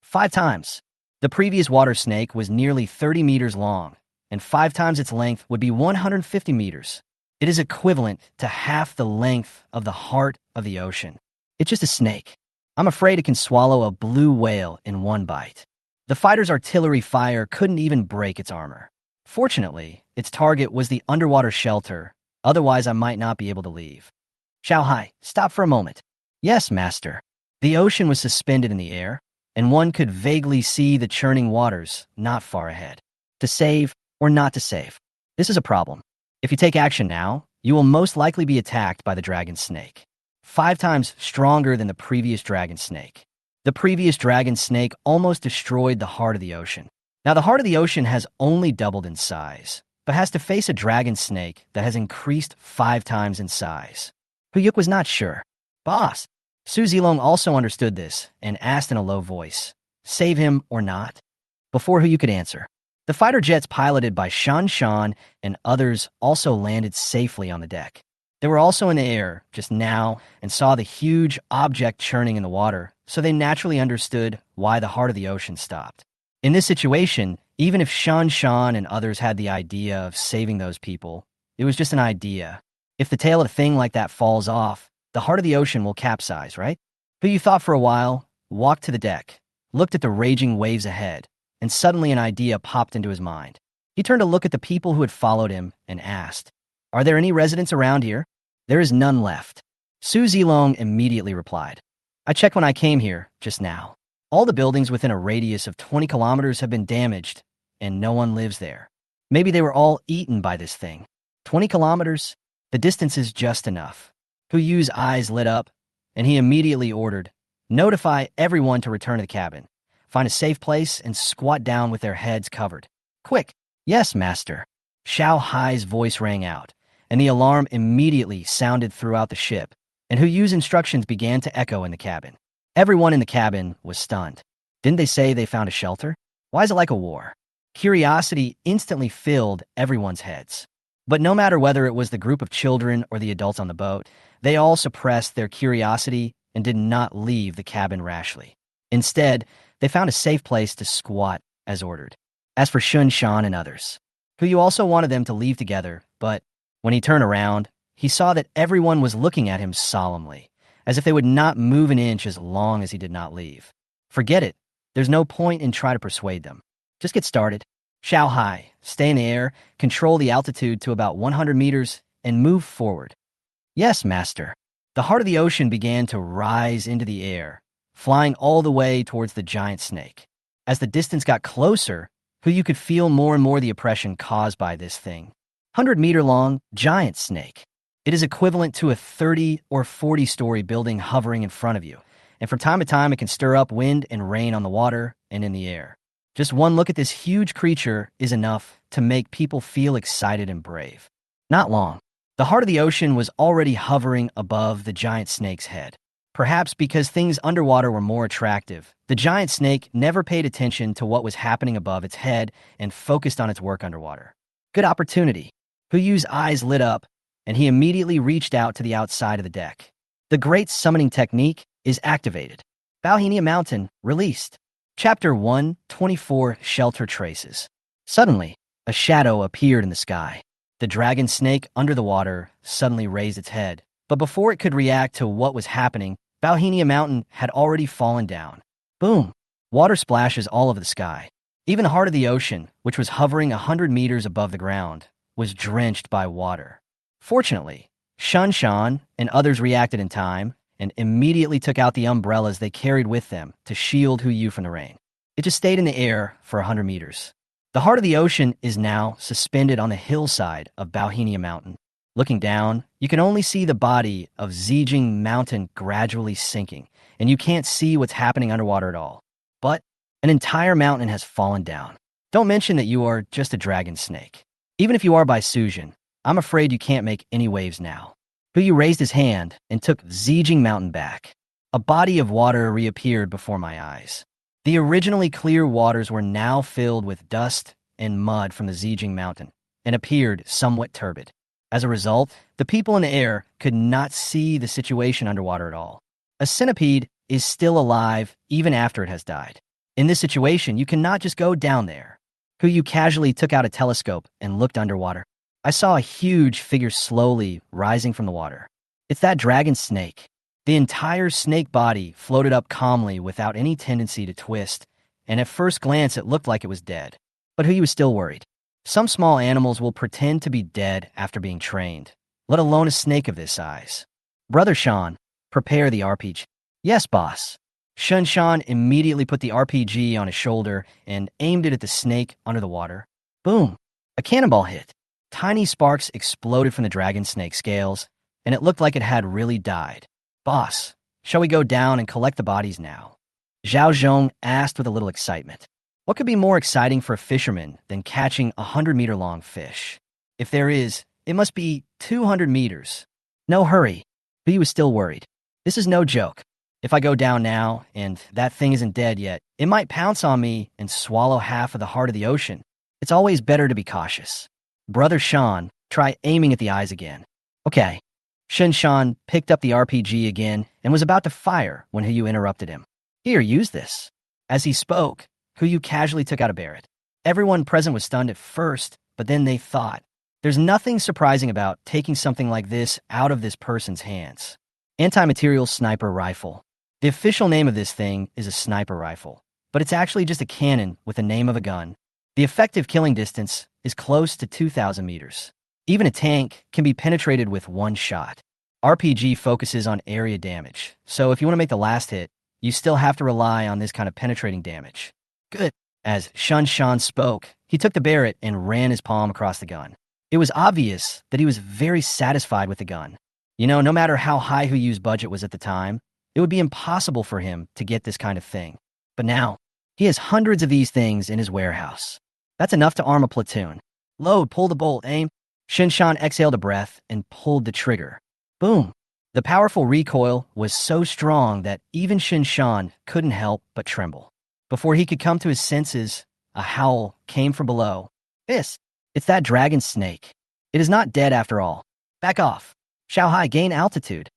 5 times. The previous water snake was nearly 30 meters long, and 5 times its length would be 150 meters. It is equivalent to half the length of the heart of the ocean. It's just a snake. I'm afraid it can swallow a blue whale in one bite." The fighter's artillery fire couldn't even break its armor. Fortunately, its target was the underwater shelter, otherwise I might not be able to leave. "Shao Hai, stop for a moment." "Yes, master." The ocean was suspended in the air, and one could vaguely see the churning waters not far ahead. To save or not to save? This is a problem. If you take action now, you will most likely be attacked by the dragon snake. 5 times stronger than the previous dragon snake. The previous dragon snake almost destroyed the heart of the ocean. Now, the heart of the ocean has only doubled in size, but has to face a dragon snake that has increased 5 times in size. Huyuk was not sure. "Boss." Su Zilong also understood this and asked in a low voice, "Save him or not?" Before Huyuk could answer, the fighter jets piloted by Shan Shan and others also landed safely on the deck. They were also in the air just now and saw the huge object churning in the water, so they naturally understood why the heart of the ocean stopped. In this situation, even if Shan Shan and others had the idea of saving those people, it was just an idea. If the tail of a thing like that falls off, the heart of the ocean will capsize, right? Yu thought for a while, walked to the deck, looked at the raging waves ahead, and suddenly an idea popped into his mind. He turned to look at the people who had followed him and asked, "Are there any residents around here?" "There is none left." Su Zilong immediately replied, "I checked when I came here, just now. All the buildings within a radius of 20 kilometers have been damaged, and no one lives there. Maybe they were all eaten by this thing. 20 kilometers? The distance is just enough." Huyu's eyes lit up, and he immediately ordered, "Notify everyone to return to the cabin. Find a safe place and squat down with their heads covered. Quick." "Yes, master." Shao Hai's voice rang out, and the alarm immediately sounded throughout the ship, and Huyu's instructions began to echo in the cabin. Everyone in the cabin was stunned. Didn't they say they found a shelter? Why is it like a war? Curiosity instantly filled everyone's heads. But no matter whether it was the group of children or the adults on the boat, they all suppressed their curiosity and did not leave the cabin rashly. Instead, they found a safe place to squat as ordered. As for Shun Shan and others, Huyu also wanted them to leave together, but when he turned around, he saw that everyone was looking at him solemnly, as if they would not move an inch as long as he did not leave. Forget it. There's no point in trying to persuade them. Just get started. Shao Hai, stay in the air, control the altitude to about 100 meters, and move forward. Yes, master. The heart of the ocean began to rise into the air, flying all the way towards the giant snake. As the distance got closer, Huyu could feel more and more the oppression caused by this thing. 100-meter-long giant snake. It is equivalent to a 30 or 40-story building hovering in front of you, and from time to time it can stir up wind and rain on the water and in the air. Just one look at this huge creature is enough to make people feel excited and brave. Not long. The heart of the ocean was already hovering above the giant snake's head. Perhaps because things underwater were more attractive, the giant snake never paid attention to what was happening above its head and focused on its work underwater. Good opportunity. Huyu's eyes lit up, and he immediately reached out to the outside of the deck. The great summoning technique is activated. Balhenia Mountain released. Chapter 124 Shelter Traces. Suddenly, a shadow appeared in the sky. The dragon snake under the water suddenly raised its head, but before it could react to what was happening, Balhenia Mountain had already fallen down. Boom! Water splashes all over the sky. Even the heart of the ocean, which was hovering 100 meters above the ground, was drenched by water. Fortunately, Shunshan and others reacted in time and immediately took out the umbrellas they carried with them to shield Huyu from the rain. It just stayed in the air for 100 meters. The heart of the ocean is now suspended on the hillside of Balhenia Mountain. Looking down, you can only see the body of Zijing Mountain gradually sinking, and you can't see what's happening underwater at all. But an entire mountain has fallen down. Don't mention that you are just a dragon snake. Even if you are by Sujin, I'm afraid you can't make any waves now. Huyu raised his hand and took Zijing Mountain back. A body of water reappeared before my eyes. The originally clear waters were now filled with dust and mud from the Zijing Mountain and appeared somewhat turbid. As a result, the people in the air could not see the situation underwater at all. A centipede is still alive even after it has died. In this situation, you cannot just go down there. Huyu casually took out a telescope and looked underwater. I saw a huge figure slowly rising from the water. It's that dragon snake. The entire snake body floated up calmly without any tendency to twist, and at first glance it looked like it was dead. But Huyu was still worried. Some small animals will pretend to be dead after being trained, let alone a snake of this size. Brother Shan, prepare the RPG. Yes, boss. Shun Shan immediately put the RPG on his shoulder and aimed it at the snake under the water. Boom! A cannonball hit. Tiny sparks exploded from the dragon snake's scales, and it looked like it had really died. Boss, shall we go down and collect the bodies now? Zhao Zhong asked with a little excitement. What could be more exciting for a fisherman than catching a 100-meter-long fish? If there is, it must be 200 meters. No hurry. But he was still worried. This is no joke. If I go down now, and that thing isn't dead yet, it might pounce on me and swallow half of the heart of the ocean. It's always better to be cautious. Brother Shan, try aiming at the eyes again. Okay. Shen Shan picked up the RPG again and was about to fire when Huyu interrupted him. Here, use this. As he spoke, Huyu casually took out a Barrett. Everyone present was stunned at first, but then they thought, there's nothing surprising about taking something like this out of this person's hands. Anti-material sniper rifle. The official name of this thing is a sniper rifle, but it's actually just a cannon with the name of a gun. The effective killing distance is close to 2,000 meters. Even a tank can be penetrated with one shot. RPG focuses on area damage, so if you want to make the last hit, you still have to rely on this kind of penetrating damage. Good. As Shun Shan spoke, he took the Barrett and ran his palm across the gun. It was obvious that he was very satisfied with the gun. You know, no matter how high Huyu's budget was at the time, it would be impossible for him to get this kind of thing. But now, he has hundreds of these things in his warehouse. That's enough to arm a platoon. Load, pull the bolt, aim. Shinshan exhaled a breath and pulled the trigger. Boom! The powerful recoil was so strong that even Shinshan couldn't help but tremble. Before he could come to his senses, a howl came from below. It's that dragon snake. It is not dead after all. Back off. Xiaohai, gain altitude.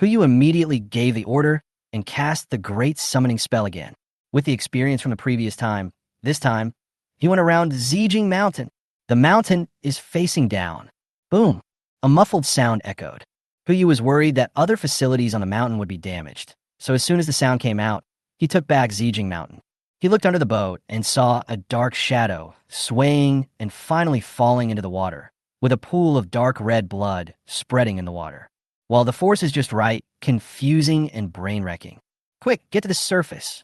Huyu immediately gave the order and cast the great summoning spell again. With the experience from the previous time, this time, he went around Zijing Mountain. The mountain is facing down. Boom! A muffled sound echoed. Huyu was worried that other facilities on the mountain would be damaged, so as soon as the sound came out, he took back Zijing Mountain. He looked under the boat and saw a dark shadow swaying and finally falling into the water, with a pool of dark red blood spreading in the water. While the force is just right, confusing and brain-wrecking. Quick, get to the surface.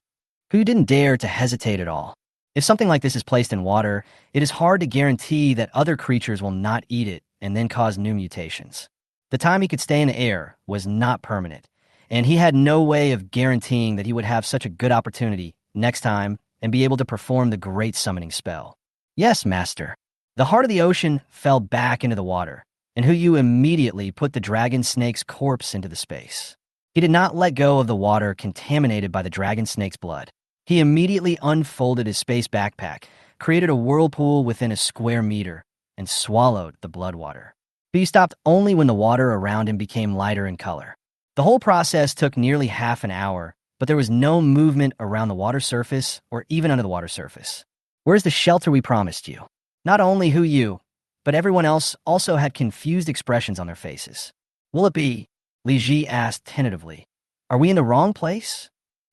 Huyu didn't dare to hesitate at all. If something like this is placed in water, it is hard to guarantee that other creatures will not eat it and then cause new mutations. The time he could stay in the air was not permanent, and he had no way of guaranteeing that he would have such a good opportunity next time and be able to perform the great summoning spell. Yes, master. The heart of the ocean fell back into the water, and Huyu immediately put the dragon snake's corpse into the space. He did not let go of the water contaminated by the dragon snake's blood. He immediately unfolded his space backpack, created a whirlpool within a square meter, and swallowed the blood water. But he stopped only when the water around him became lighter in color. The whole process took nearly half an hour, but there was no movement around the water surface or even under the water surface. Where's the shelter we promised you? Not only Huyu, but everyone else also had confused expressions on their faces. Will it be? Li Ji asked tentatively. Are we in the wrong place?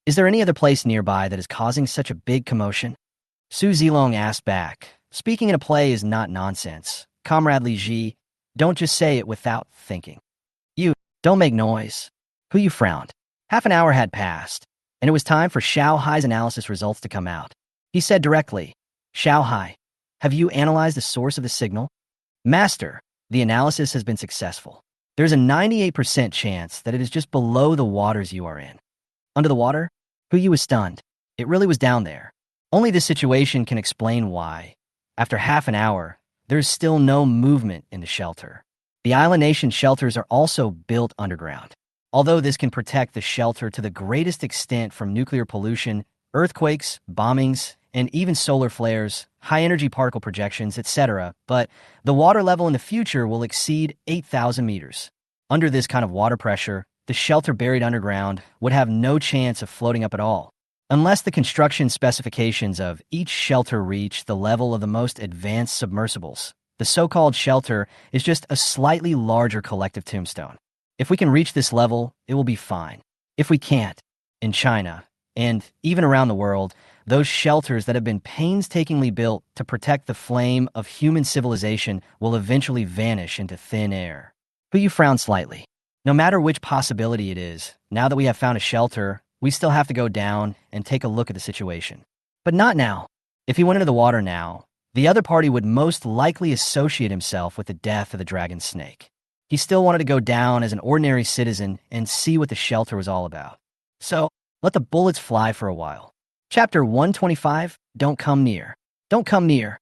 Is there any other place nearby that is causing such a big commotion? Su Zilong asked back. Speaking in a play is not nonsense. Comrade Li Ji, don't just say it without thinking. You, don't make noise. Huyu frowned. Half an hour had passed, and it was time for Xiao Hai's analysis results to come out. He said directly, Xiao Hai, have you analyzed the source of the signal? Master, the analysis has been successful. There's a 98% chance that it is just below the waters you are in. Under the water? Huyu was stunned. It really was down there. Only this situation can explain why, after half an hour, there's still no movement in the shelter. The island nation shelters are also built underground. Although this can protect the shelter to the greatest extent from nuclear pollution, earthquakes, bombings, and even solar flares, high-energy particle projections, etc., but the water level in the future will exceed 8,000 meters. Under this kind of water pressure, the shelter buried underground would have no chance of floating up at all, unless the construction specifications of each shelter reach the level of the most advanced submersibles. The so-called shelter is just a slightly larger collective tombstone. If we can reach this level, it will be fine. If we can't, in China, and even around the world, those shelters that have been painstakingly built to protect the flame of human civilization will eventually vanish into thin air. Huyu frowned slightly. No matter which possibility it is, now that we have found a shelter, we still have to go down and take a look at the situation. But not now. If he went into the water now, the other party would most likely associate himself with the death of the dragon snake. He still wanted to go down as an ordinary citizen and see what the shelter was all about. So, let the bullets fly for a while. Chapter 125, Don't Come Near. Don't come near.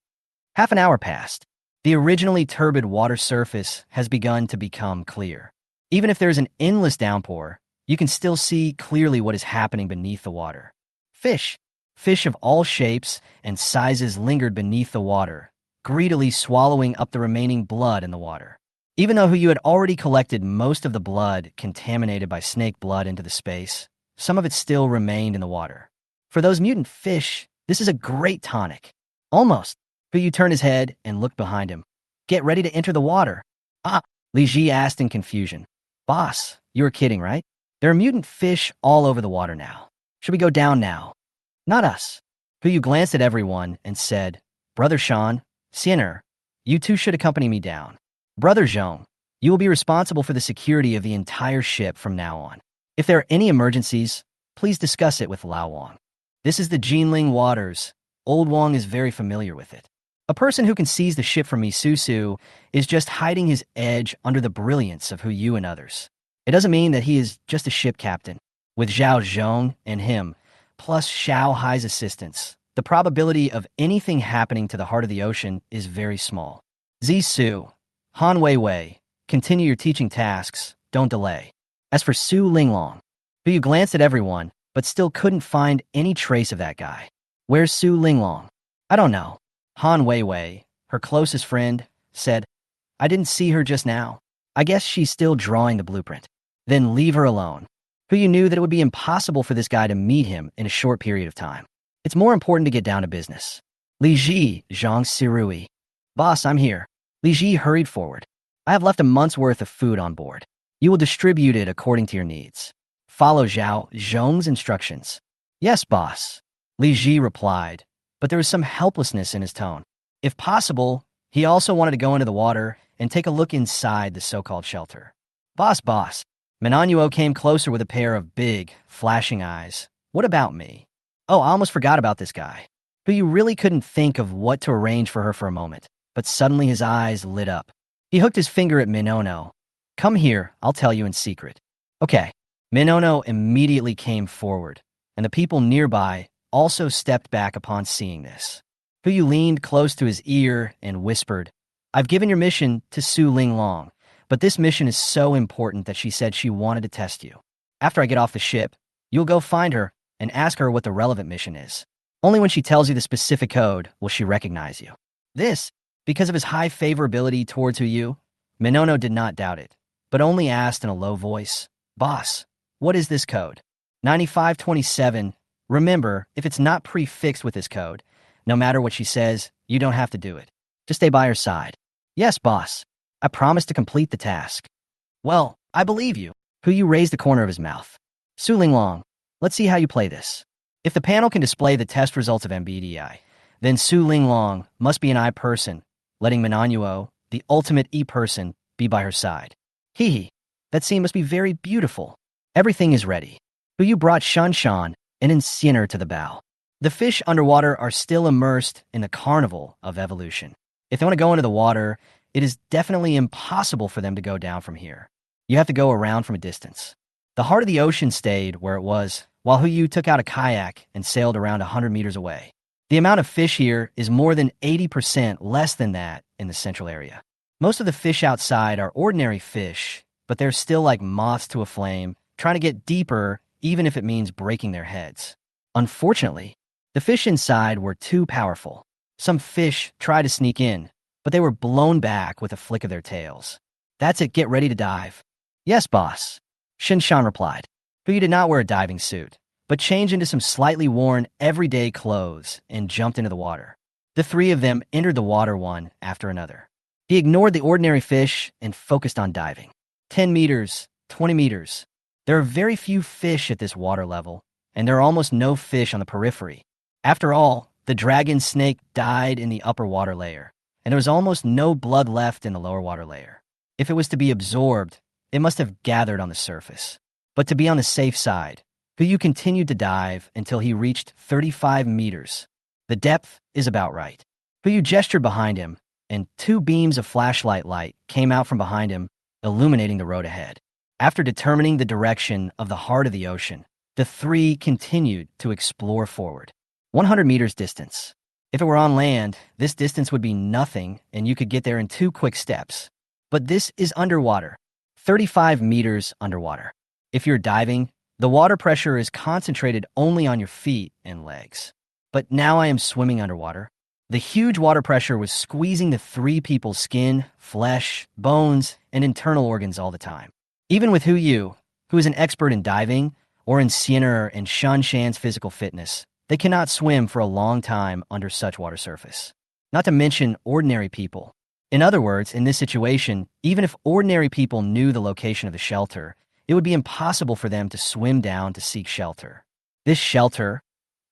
Half an hour passed. The originally turbid water surface has begun to become clear. Even if there's an endless downpour, you can still see clearly what is happening beneath the water. Fish of all shapes and sizes lingered beneath the water, greedily swallowing up the remaining blood in the water. Even though you had already collected most of the blood contaminated by snake blood into the space, some of it still remained in the water. For those mutant fish, this is a great tonic. Almost. Huyu turned his head and looked behind him. Get ready to enter the water. Ah, Li Ji asked in confusion. Boss, you were kidding, right? There are mutant fish all over the water now. Should we go down now? Not us. Huyu glanced at everyone and said, Brother Sean, Sinner, you two should accompany me down. Brother Zhong, you will be responsible for the security of the entire ship from now on. If there are any emergencies, please discuss it with Lao Wang. This is the Jinling waters. Old Wang is very familiar with it. A person who can seize the ship from me, Su is just hiding his edge under the brilliance of Huyu and others. It doesn't mean that he is just a ship captain. With Zhao Zhong and him, plus Xiao Hai's assistance, the probability of anything happening to the heart of the ocean is very small. Zisu, Han Weiwei, continue your teaching tasks, don't delay. As for Su Linglong, Huyu glanced at everyone, but still couldn't find any trace of that guy. Where's Su Linglong? I don't know. Han Weiwei, her closest friend, said, I didn't see her just now. I guess she's still drawing the blueprint. Then leave her alone. Huyu knew that it would be impossible for this guy to meet him in a short period of time. It's more important to get down to business. Li Ji, Zhang Sirui. Boss, I'm here. Li Ji hurried forward. I have left a month's worth of food on board. You will distribute it according to your needs. Follow Zhao Zhong's instructions. Yes, boss. Li Ji replied, but there was some helplessness in his tone. If possible, he also wanted to go into the water and take a look inside the so-called shelter. Boss. Menanyuo came closer with a pair of big, flashing eyes. What about me? Oh, I almost forgot about this guy. Yu really couldn't think of what to arrange for her for a moment, but suddenly his eyes lit up. He hooked his finger at Minono. "Come here, I'll tell you in secret." "Okay." Minono immediately came forward, and the people nearby also stepped back upon seeing this. Yu leaned close to his ear and whispered, "I've given your mission to Su Linglong, but this mission is so important that she said she wanted to test you. After I get off the ship, you'll go find her and ask her what the relevant mission is. Only when she tells you the specific code will she recognize you." This, because of his high favorability towards Yu, Minono did not doubt it, but only asked in a low voice, "Boss, what is this code?" 9527. Remember, if it's not prefixed with this code, no matter what she says, you don't have to do it. Just stay by her side. "Yes, boss. I promise to complete the task." "Well, I believe you." Yu raised the corner of his mouth. "Su Linglong, let's see how you play this. If the panel can display the test results of MBTI, then Su Linglong must be an I person, letting Minanuo, the ultimate E person, be by her side." "Hee hee, that scene must be very beautiful." "Everything is ready." Yu brought Shanshan and Incineroar to the bow. The fish underwater are still immersed in the carnival of evolution. If they want to go into the water, it is definitely impossible for them to go down from here. You have to go around from a distance. The heart of the ocean stayed where it was, while Yu took out a kayak and sailed around 100 meters away. The amount of fish here is more than 80% less than that in the central area. Most of the fish outside are ordinary fish, but they're still like moths to a flame, trying to get deeper even if it means breaking their heads. Unfortunately, the fish inside were too powerful. Some fish tried to sneak in, but they were blown back with a flick of their tails. "That's it, get ready to dive." "Yes, boss," Shinshan replied. Yu did not wear a diving suit, but changed into some slightly worn, everyday clothes and jumped into the water. The three of them entered the water one after another. He ignored the ordinary fish and focused on diving. 10 meters, 20 meters. There are very few fish at this water level, and there are almost no fish on the periphery. After all, the dragon snake died in the upper water layer, and there was almost no blood left in the lower water layer. If it was to be absorbed, it must have gathered on the surface. But to be on the safe side, Yu continued to dive until he reached 35 meters. The depth is about right. Yu gestured behind him, and 2 beams of flashlight light came out from behind him, illuminating the road ahead. After determining the direction of the heart of the ocean, the 3 continued to explore forward. 100 meters distance. If it were on land, this distance would be nothing and you could get there in 2 quick steps. But this is underwater, 35 meters underwater. If you're diving, the water pressure is concentrated only on your feet and legs. But now I am swimming underwater. The huge water pressure was squeezing the 3 people's skin, flesh, bones, and internal organs all the time. Even with Yu, who is an expert in diving, or in Incineroar and Shanshan's physical fitness, they cannot swim for a long time under such water surface. Not to mention ordinary people. In other words, in this situation, even if ordinary people knew the location of the shelter, it would be impossible for them to swim down to seek shelter. This shelter,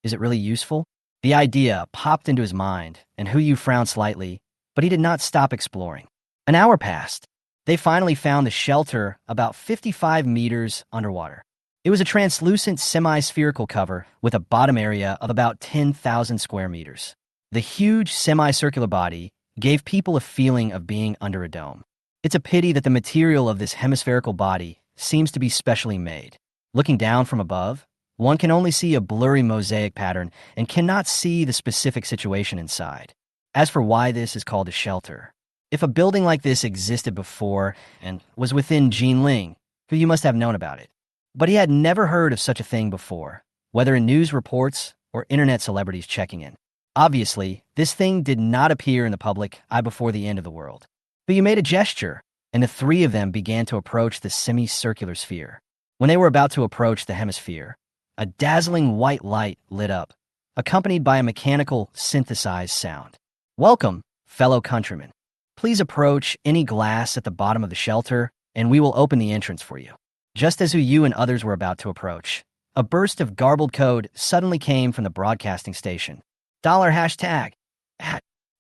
is it really useful? The idea popped into his mind, and Yu frowned slightly, but he did not stop exploring. An hour passed. They finally found the shelter about 55 meters underwater. It was a translucent semi-spherical cover with a bottom area of about 10,000 square meters. The huge semicircular body gave people a feeling of being under a dome. It's a pity that the material of this hemispherical body seems to be specially made. Looking down from above, one can only see a blurry mosaic pattern and cannot see the specific situation inside. As for why this is called a shelter, if a building like this existed before and was within Jinling, Yu must have known about it. But he had never heard of such a thing before, whether in news reports or internet celebrities checking in. Obviously, this thing did not appear in the public eye before the end of the world. Yu made a gesture, and the 3 of them began to approach the semicircular sphere. When they were about to approach the hemisphere, a dazzling white light lit up, accompanied by a mechanical, synthesized sound. "Welcome, fellow countrymen. Please approach any glass at the bottom of the shelter, and we will open the entrance for you." Just as Yu and others were about to approach, a burst of garbled code suddenly came from the broadcasting station. $#.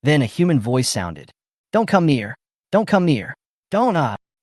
Then a human voice sounded. "Don't come near. Don't come near. Don't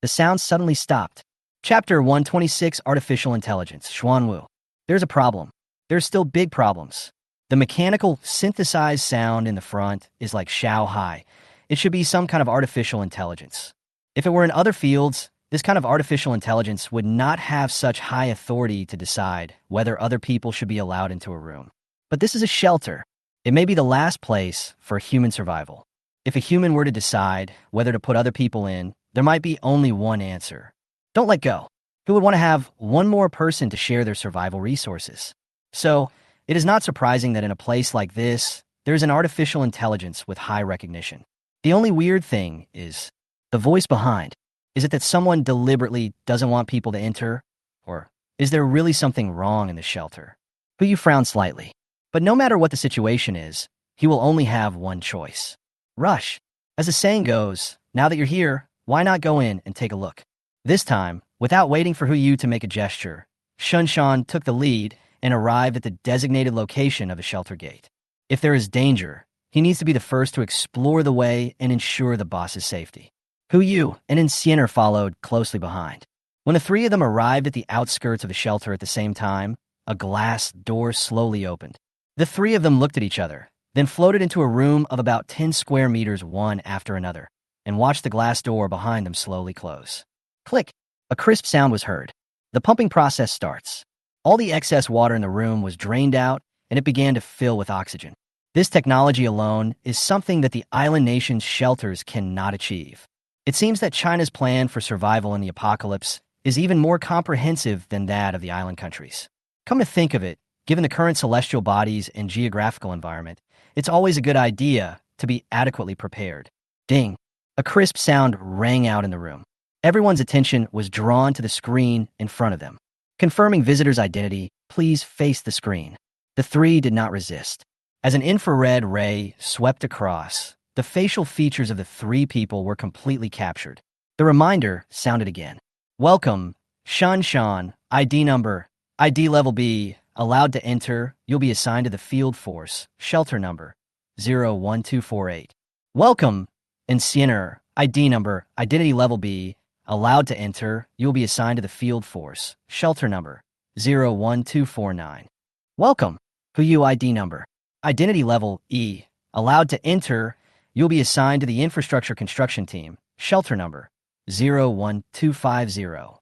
The sound suddenly stopped. Chapter 126 Artificial Intelligence, Xuanwu. There's a problem. There's still big problems. The mechanical, synthesized sound in the front is like Shao Hai. It should be some kind of artificial intelligence. If it were in other fields, this kind of artificial intelligence would not have such high authority to decide whether other people should be allowed into a room. But this is a shelter. It may be the last place for human survival. If a human were to decide whether to put other people in, there might be only one answer. Don't let go. Who would want to have one more person to share their survival resources? So, it is not surprising that in a place like this, there is an artificial intelligence with high recognition. The only weird thing is the voice behind. Is it that someone deliberately doesn't want people to enter? Or is there really something wrong in the shelter? But you frown slightly. But no matter what the situation is, he will only have one choice. Rush. As the saying goes, now that you're here, why not go in and take a look? This time, without waiting for Yu to make a gesture, Shunshan took the lead and arrived at the designated location of the shelter gate. If there is danger, he needs to be the first to explore the way and ensure the boss's safety. Yu and Insiener followed closely behind. When the three of them arrived at the outskirts of the shelter at the same time, a glass door slowly opened. The three of them looked at each other, then floated into a room of about 10 square meters one after another, and watched the glass door behind them slowly close. Click! A crisp sound was heard. The pumping process starts. All the excess water in the room was drained out, and it began to fill with oxygen. This technology alone is something that the island nation's shelters cannot achieve. It seems that China's plan for survival in the apocalypse is even more comprehensive than that of the island countries. Come to think of it, given the current celestial bodies and geographical environment, it's always a good idea to be adequately prepared. Ding! A crisp sound rang out in the room. Everyone's attention was drawn to the screen in front of them. Confirming visitor's identity, please face the screen. The three did not resist. As an infrared ray swept across, the facial features of the three people were completely captured. The reminder sounded again. Welcome, Shan, ID number, ID level B, allowed to enter, you'll be assigned to the field force, shelter number 01248. Welcome, Insiener, ID number, identity level B, allowed to enter, you'll be assigned to the field force, shelter number 01249. Welcome, Yu ID number, identity level E, allowed to enter, you'll be assigned to the infrastructure construction team, shelter number 01250.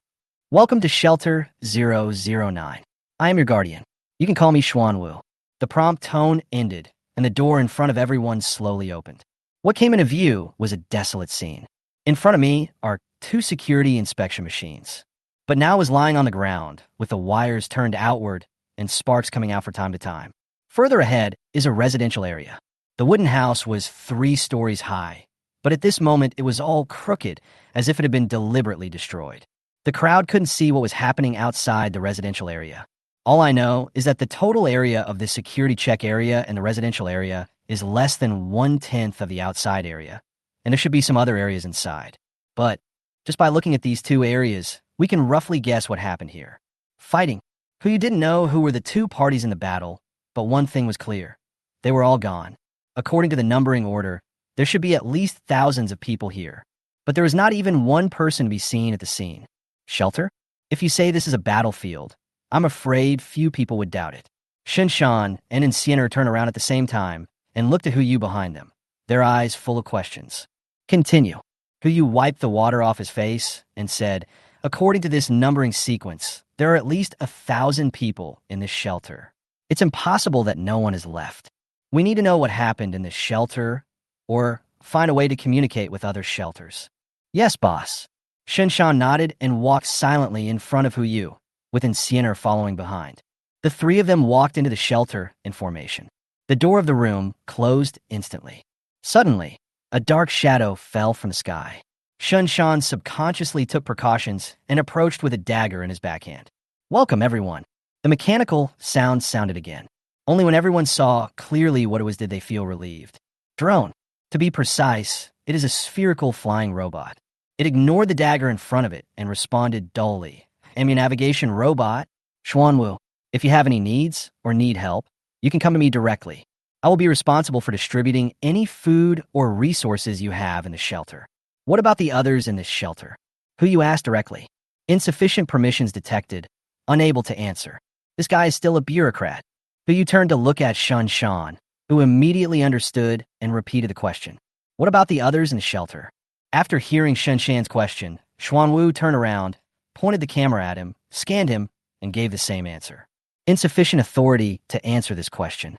Welcome to shelter 009. I am your guardian. You can call me Xuanwu. The prompt tone ended, and the door in front of everyone slowly opened. What came into view was a desolate scene. In front of me are two security inspection machines. But now I was lying on the ground, with the wires turned outward and sparks coming out from time to time. Further ahead is a residential area. The wooden house was 3 stories high, but at this moment it was all crooked, as if it had been deliberately destroyed. The crowd couldn't see what was happening outside the residential area. All I know is that the total area of the security check area and the residential area is less than 1/10 of the outside area, and there should be some other areas inside. But just by looking at these 2 areas, we can roughly guess what happened here. Fighting. You didn't know who were the 2 parties in the battle, but one thing was clear. They were all gone. According to the numbering order, there should be at least thousands of people here. But there is not even one person to be seen at the scene. Shelter? If you say this is a battlefield, I'm afraid few people would doubt it. Shunshan and Insiener turned around at the same time and looked at Yu behind them, their eyes full of questions. Continue. Yu wiped the water off his face and said, according to this numbering sequence, there are at least 1,000 people in this shelter. It's impossible that no one is left. We need to know what happened in this shelter, or find a way to communicate with other shelters. Yes, boss. Shunshan nodded and walked silently in front of Yu, with Insiener following behind. The 3 of them walked into the shelter in formation. The door of the room closed instantly. Suddenly, a dark shadow fell from the sky. Shunshan subconsciously took precautions and approached with a dagger in his backhand. Welcome, everyone. The mechanical sound sounded again. Only when everyone saw clearly what it was did they feel relieved. Drone. To be precise, it is a spherical flying robot. It ignored the dagger in front of it and responded dully. I'm your navigation robot, Xuanwu. If you have any needs or need help, you can come to me directly. I will be responsible for distributing any food or resources you have in the shelter. What about the others in this shelter? Yu asked directly. Insufficient permissions detected. Unable to answer. This guy is still a bureaucrat. Yu turned to look at Shun Shan, who immediately understood and repeated the question. What about the others in the shelter? After hearing Shun Shan's question, Xuanwu turned around, pointed the camera at him, scanned him, and gave the same answer. Insufficient authority to answer this question.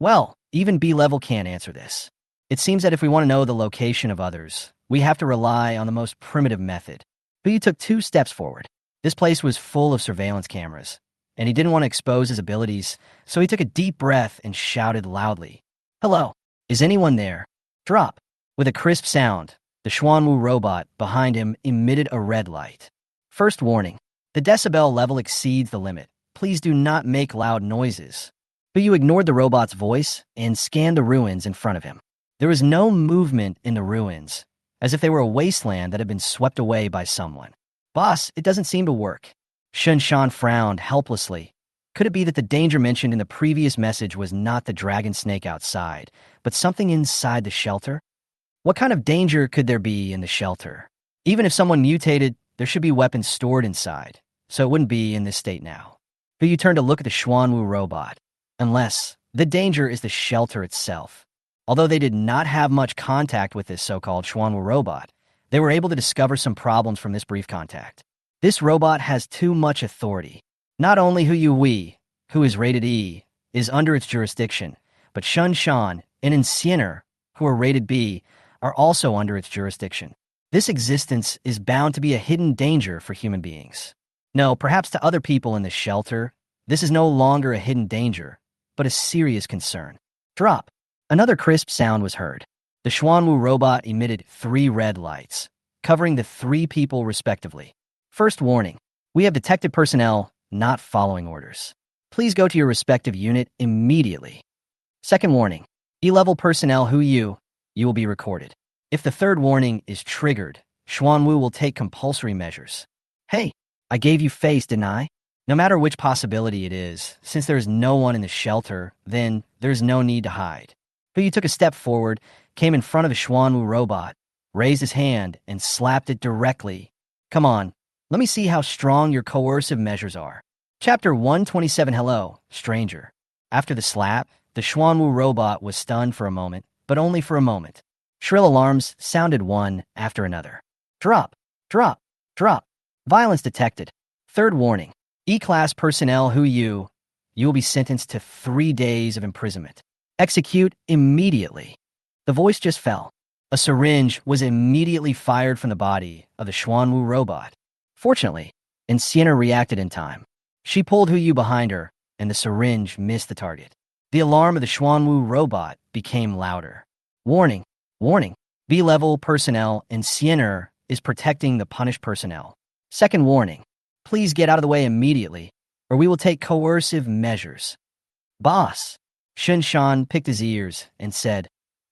Well, even B-level can't answer this. It seems that if we want to know the location of others, we have to rely on the most primitive method. Yu took 2 steps forward. This place was full of surveillance cameras, and he didn't want to expose his abilities, so he took a deep breath and shouted loudly, "Hello, is anyone there?" Drop. With a crisp sound, the Xuanwu robot behind him emitted a red light. First warning, the decibel level exceeds the limit. Please do not make loud noises. Yu ignored the robot's voice and scanned the ruins in front of him. There was no movement in the ruins, as if they were a wasteland that had been swept away by someone. Boss, it doesn't seem to work. Shun Shan frowned helplessly. Could it be that the danger mentioned in the previous message was not the dragon snake outside, but something inside the shelter? What kind of danger could there be in the shelter? Even if someone mutated, there should be weapons stored inside, so it wouldn't be in this state now. Yu turned to look at the Xuanwu robot. Unless the danger is the shelter itself. Although they did not have much contact with this so-called Xuanwu robot, they were able to discover some problems from this brief contact. This robot has too much authority. Not only Hu Yui, who is rated E, is under its jurisdiction, but Shun Shan and Insiener, who are rated B, are also under its jurisdiction. This existence is bound to be a hidden danger for human beings. No, perhaps to other people in this shelter, this is no longer a hidden danger, but a serious concern. Drop. Another crisp sound was heard. The Xuanwu robot emitted 3 red lights, covering the 3 people respectively. First warning, we have detected personnel not following orders. Please go to your respective unit immediately. Second warning, E-level personnel you will be recorded. If the third warning is triggered, Xuanwu will take compulsory measures. Hey, I gave you face, didn't I? No matter which possibility it is, since there is no one in the shelter, then there's no need to hide. Yu took a step forward, came in front of the Xuanwu robot, raised his hand, and slapped it directly. Come on, let me see how strong your coercive measures are. Chapter 127. Hello, stranger. After the slap, the Xuanwu robot was stunned for a moment, but only for a moment. Shrill alarms sounded one after another. Drop, drop, drop. Violence detected. Third warning. E-class personnel you will be sentenced to 3 days of imprisonment. Execute immediately. The voice just fell. A syringe was immediately fired from the body of the Xuanwu robot. Fortunately, Insiener reacted in time. She pulled Yu behind her, and the syringe missed the target. The alarm of the Xuanwu robot became louder. Warning, warning. B-level personnel Insiener is protecting the punished personnel. Second warning. Please get out of the way immediately, or we will take coercive measures. Boss. Shun Shan picked his ears and said,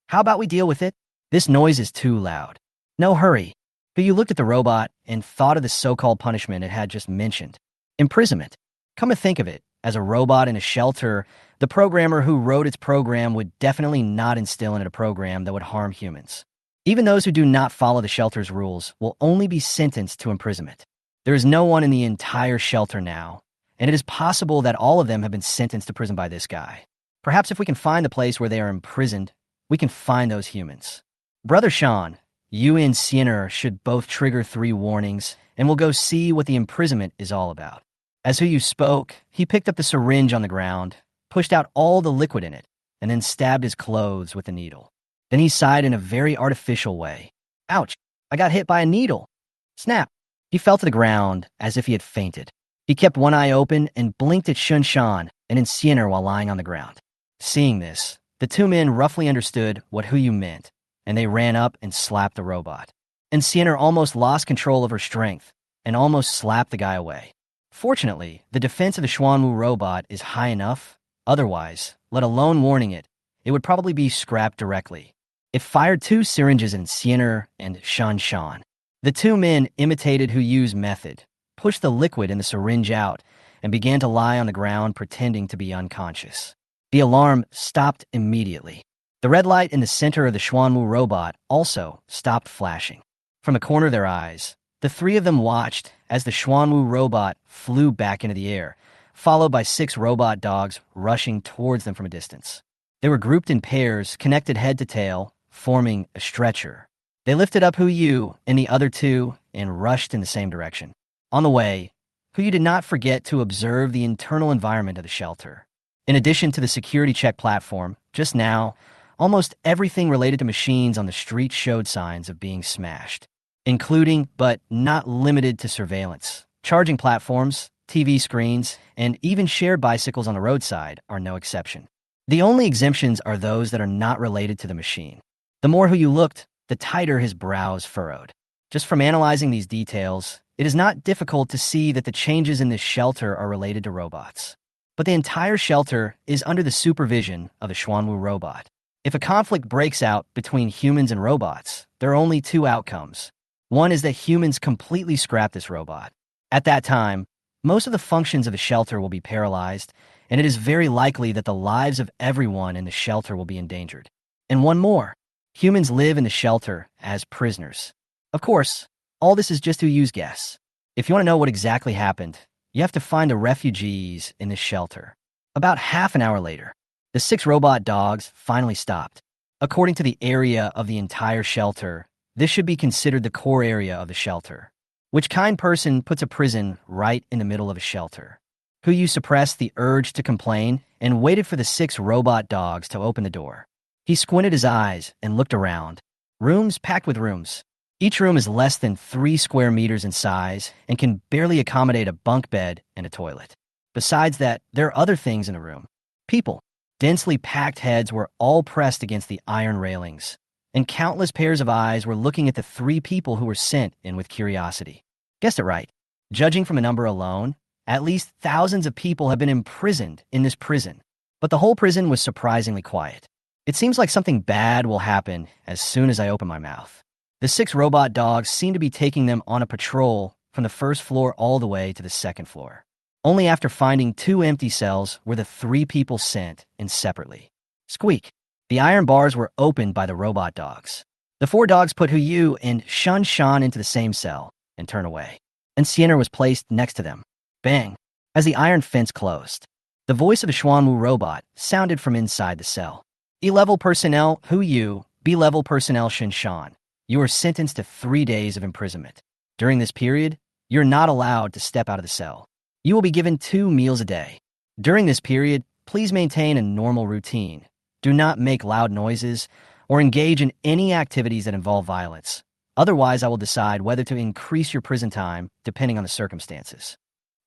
How about we deal with it? This noise is too loud. No hurry. Yu looked at the robot and thought of the so-called punishment it had just mentioned. Imprisonment. Come to think of it, as a robot in a shelter, the programmer who wrote its program would definitely not instill in it a program that would harm humans. Even those who do not follow the shelter's rules will only be sentenced to imprisonment. There is no one in the entire shelter now, and it is possible that all of them have been sentenced to prison by this guy. Perhaps if we can find the place where they are imprisoned, we can find those humans. Brother Sean, you and Sienner should both trigger 3 warnings, and we'll go see what the imprisonment is all about. As Hu Yu spoke, he picked up the syringe on the ground, pushed out all the liquid in it, and then stabbed his clothes with the needle. Then he sighed in a very artificial way. Ouch, I got hit by a needle. Snap. He fell to the ground as if he had fainted. He kept one eye open and blinked at Shun Shan and Insiener while lying on the ground. Seeing this, the 2 men roughly understood what Hu Yu meant, and they ran up and slapped the robot. Insiener almost lost control of her strength and almost slapped the guy away. Fortunately, the defense of the Xuanwu robot is high enough. Otherwise, let alone warning it, it would probably be scrapped directly. It fired 2 syringes at Insiener and Shun Shan. The 2 men imitated Hu Yu's method, pushed the liquid in the syringe out, and began to lie on the ground pretending to be unconscious. The alarm stopped immediately. The red light in the center of the Xuanwu robot also stopped flashing. From the corner of their eyes, the 3 of them watched as the Xuanwu robot flew back into the air, followed by 6 robot dogs rushing towards them from a distance. They were grouped in pairs, connected head to tail, forming a stretcher. They lifted up Hu Yu and the other two and rushed in the same direction. On the way, Hu Yu did not forget to observe the internal environment of the shelter. In addition to the security check platform, just now, almost everything related to machines on the street showed signs of being smashed, including, but not limited to, surveillance. Charging platforms, TV screens, and even shared bicycles on the roadside are no exception. The only exemptions are those that are not related to the machine. The more Hu Yu looked, the tighter his brows furrowed. Just from analyzing these details, it is not difficult to see that the changes in this shelter are related to robots. But the entire shelter is under the supervision of the Xuanwu robot. If a conflict breaks out between humans and robots, there are only 2 outcomes. One is that humans completely scrap this robot. At that time, most of the functions of the shelter will be paralyzed, and it is very likely that the lives of everyone in the shelter will be endangered. And one more. Humans live in the shelter as prisoners. Of course, all this is just Hu Yu's guess. If you want to know what exactly happened, you have to find the refugees in the shelter. About half an hour later, the 6 robot dogs finally stopped. According to the area of the entire shelter, this should be considered the core area of the shelter. Which kind person puts a prison right in the middle of a shelter? Hu Yu suppressed the urge to complain and waited for the 6 robot dogs to open the door. He squinted his eyes and looked around. Rooms packed with rooms. Each room is less than 3 square meters in size and can barely accommodate a bunk bed and a toilet. Besides that, there are other things in the room. People. Densely packed heads were all pressed against the iron railings, and countless pairs of eyes were looking at the 3 people who were sent in with curiosity. Guessed it right. Judging from a number alone, at least thousands of people have been imprisoned in this prison. But the whole prison was surprisingly quiet. It seems like something bad will happen as soon as I open my mouth. The 6 robot dogs seem to be taking them on a patrol from the first floor all the way to the second floor. Only after finding 2 empty cells were the 3 people sent in separately. Squeak. The iron bars were opened by the robot dogs. The 4 dogs put Hu Yu and Shun Shan into the same cell and turned away. And Sienna was placed next to them. Bang. As the iron fence closed, the voice of the Xuanwu robot sounded from inside the cell. E-level personnel Hu Yu, B-level personnel Shin Shan. You are sentenced to 3 days of imprisonment. During this period, you're not allowed to step out of the cell. You will be given 2 meals a day. During this period, please maintain a normal routine. Do not make loud noises or engage in any activities that involve violence. Otherwise, I will decide whether to increase your prison time depending on the circumstances.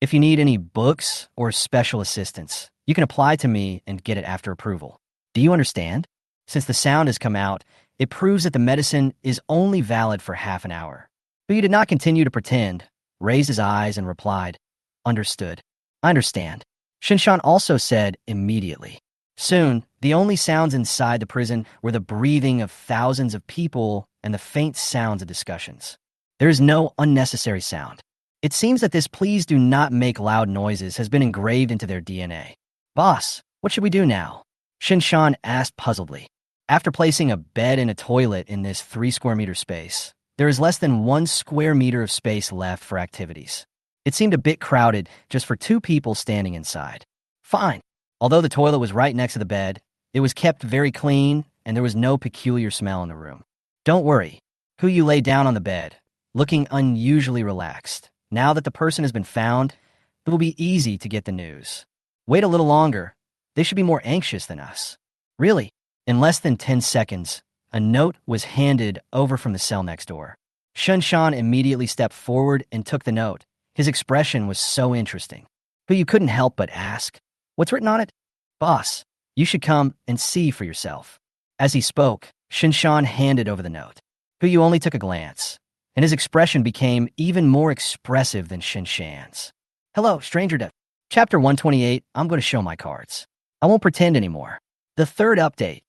If you need any books or special assistance, you can apply to me and get it after approval. Do you understand? Since the sound has come out, it proves that the medicine is only valid for half an hour. But you did not continue to pretend, raised his eyes and replied, Understood. I understand. Shinshan also said immediately. Soon, the only sounds inside the prison were the breathing of thousands of people and the faint sounds of discussions. There is no unnecessary sound. It seems that this "please do not make loud noises" has been engraved into their DNA. Boss, what should we do now? Shinshan asked puzzledly. After placing a bed and a toilet in this 3 square meter space, there is less than 1 square meter of space left for activities. It seemed a bit crowded just for 2 people standing inside. Fine. Although the toilet was right next to the bed, it was kept very clean and there was no peculiar smell in the room. Don't worry. Hu Yu lay down on the bed, looking unusually relaxed. Now that the person has been found, it will be easy to get the news. Wait a little longer. They should be more anxious than us. Really? In less than 10 seconds, a note was handed over from the cell next door. Shun Shan immediately stepped forward and took the note. His expression was so interesting. Hu Yu couldn't help but ask, "What's written on it?" "Boss, you should come and see for yourself." As he spoke, Shinshan handed over the note. Hu Yu only took a glance, and his expression became even more expressive than Shinshan's. "Hello, stranger. Chapter 128, I'm going to show my cards. I won't pretend anymore." The third update.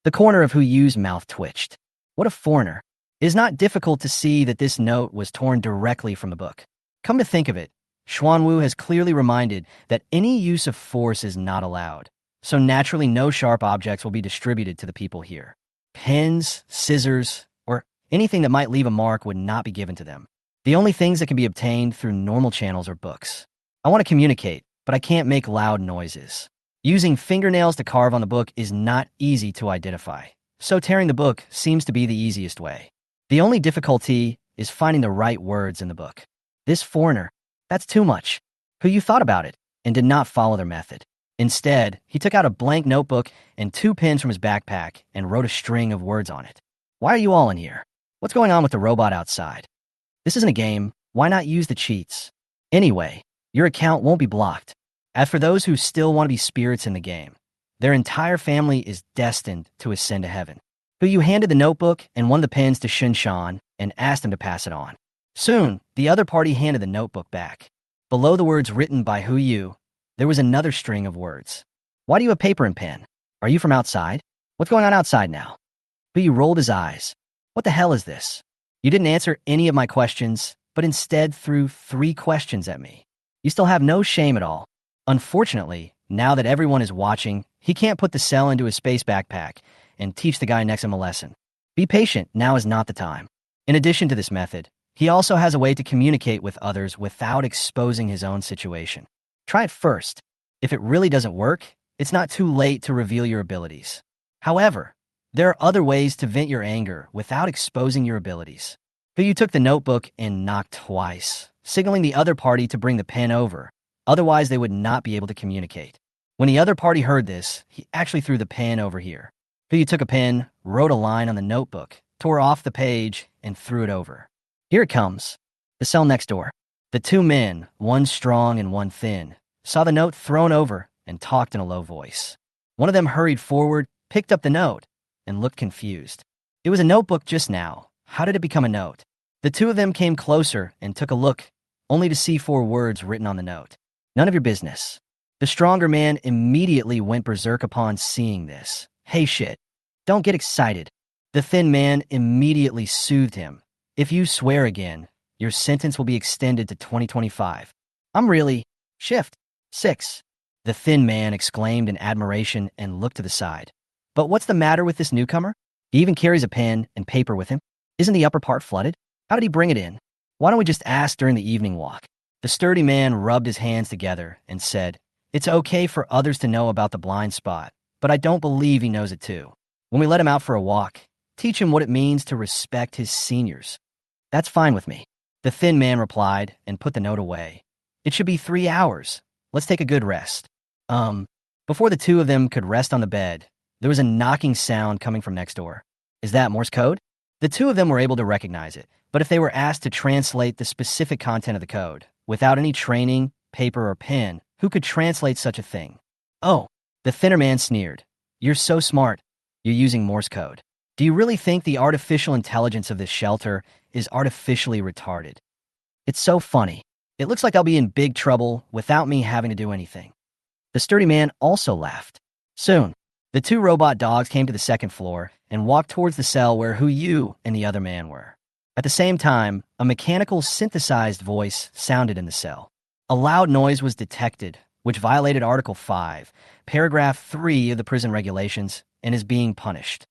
The corner of Hu Yu's mouth twitched. What a foreigner. It is not difficult to see that this note was torn directly from the book. Come to think of it, Xuanwu has clearly reminded that any use of force is not allowed, so naturally no sharp objects will be distributed to the people here. Pens, scissors, or anything that might leave a mark would not be given to them. The only things that can be obtained through normal channels are books. I want to communicate, but I can't make loud noises. Using fingernails to carve on the book is not easy to identify, so tearing the book seems to be the easiest way. The only difficulty is finding the right words in the book. This foreigner, that's too much. Who you thought about it and did not follow their method. Instead, he took out a blank notebook and 2 pens from his backpack and wrote a string of words on it. Why are you all in here? What's going on with the robot outside? This isn't a game. Why not use the cheats? Anyway, your account won't be blocked. As for those who still want to be spirits in the game, their entire family is destined to ascend to heaven. Who you handed the notebook and one of the pens to Shan and asked him to pass it on. Soon, the other party handed the notebook back. Below the words written by Hu Yu, there was another string of words. Why do you have paper and pen? Are you from outside? What's going on outside now? Hu Yu rolled his eyes. What the hell is this? You didn't answer any of my questions, but instead threw 3 questions at me. You still have no shame at all. Unfortunately, now that everyone is watching, he can't put the cell into his space backpack and teach the guy next to him a lesson. Be patient, now is not the time. In addition to this method, he also has a way to communicate with others without exposing his own situation. Try it first. If it really doesn't work, it's not too late to reveal your abilities. However, there are other ways to vent your anger without exposing your abilities. Hu Yu took the notebook and knocked twice, signaling the other party to bring the pen over. Otherwise, they would not be able to communicate. When the other party heard this, he actually threw the pen over here. Hu Yu took a pen, wrote a line on the notebook, tore off the page, and threw it over. Here it comes. The cell next door. The 2 men, one strong and one thin, saw the note thrown over and talked in a low voice. One of them hurried forward, picked up the note, and looked confused. It was a notebook just now. How did it become a note? The 2 of them came closer and took a look, only to see 4 words written on the note. None of your business. The stronger man immediately went berserk upon seeing this. Hey shit. Don't get excited. The thin man immediately soothed him. If you swear again, your sentence will be extended to 2025. I'm really... Shift. 6. The thin man exclaimed in admiration and looked to the side. But what's the matter with this newcomer? He even carries a pen and paper with him. Isn't the upper part flooded? How did he bring it in? Why don't we just ask during the evening walk? The sturdy man rubbed his hands together and said, It's okay for others to know about the blind spot, but I don't believe he knows it too. When we let him out for a walk, teach him what it means to respect his seniors. That's fine with me. The thin man replied and put the note away. It should be 3 hours. Let's take a good rest. Before the 2 of them could rest on the bed, there was a knocking sound coming from next door. Is that Morse code? The 2 of them were able to recognize it, but if they were asked to translate the specific content of the code, without any training, paper, or pen, who could translate such a thing? Oh, the thinner man sneered. You're so smart. You're using Morse code. Do you really think the artificial intelligence of this shelter is artificially retarded? It's so funny. It looks like I'll be in big trouble without me having to do anything. The sturdy man also laughed. Soon, the 2 robot dogs came to the 2nd floor and walked towards the cell where Hu Yu and the other man were. At the same time, a mechanical synthesized voice sounded in the cell. A loud noise was detected, which violated Article 5, Paragraph 3 of the prison regulations, and is being punished.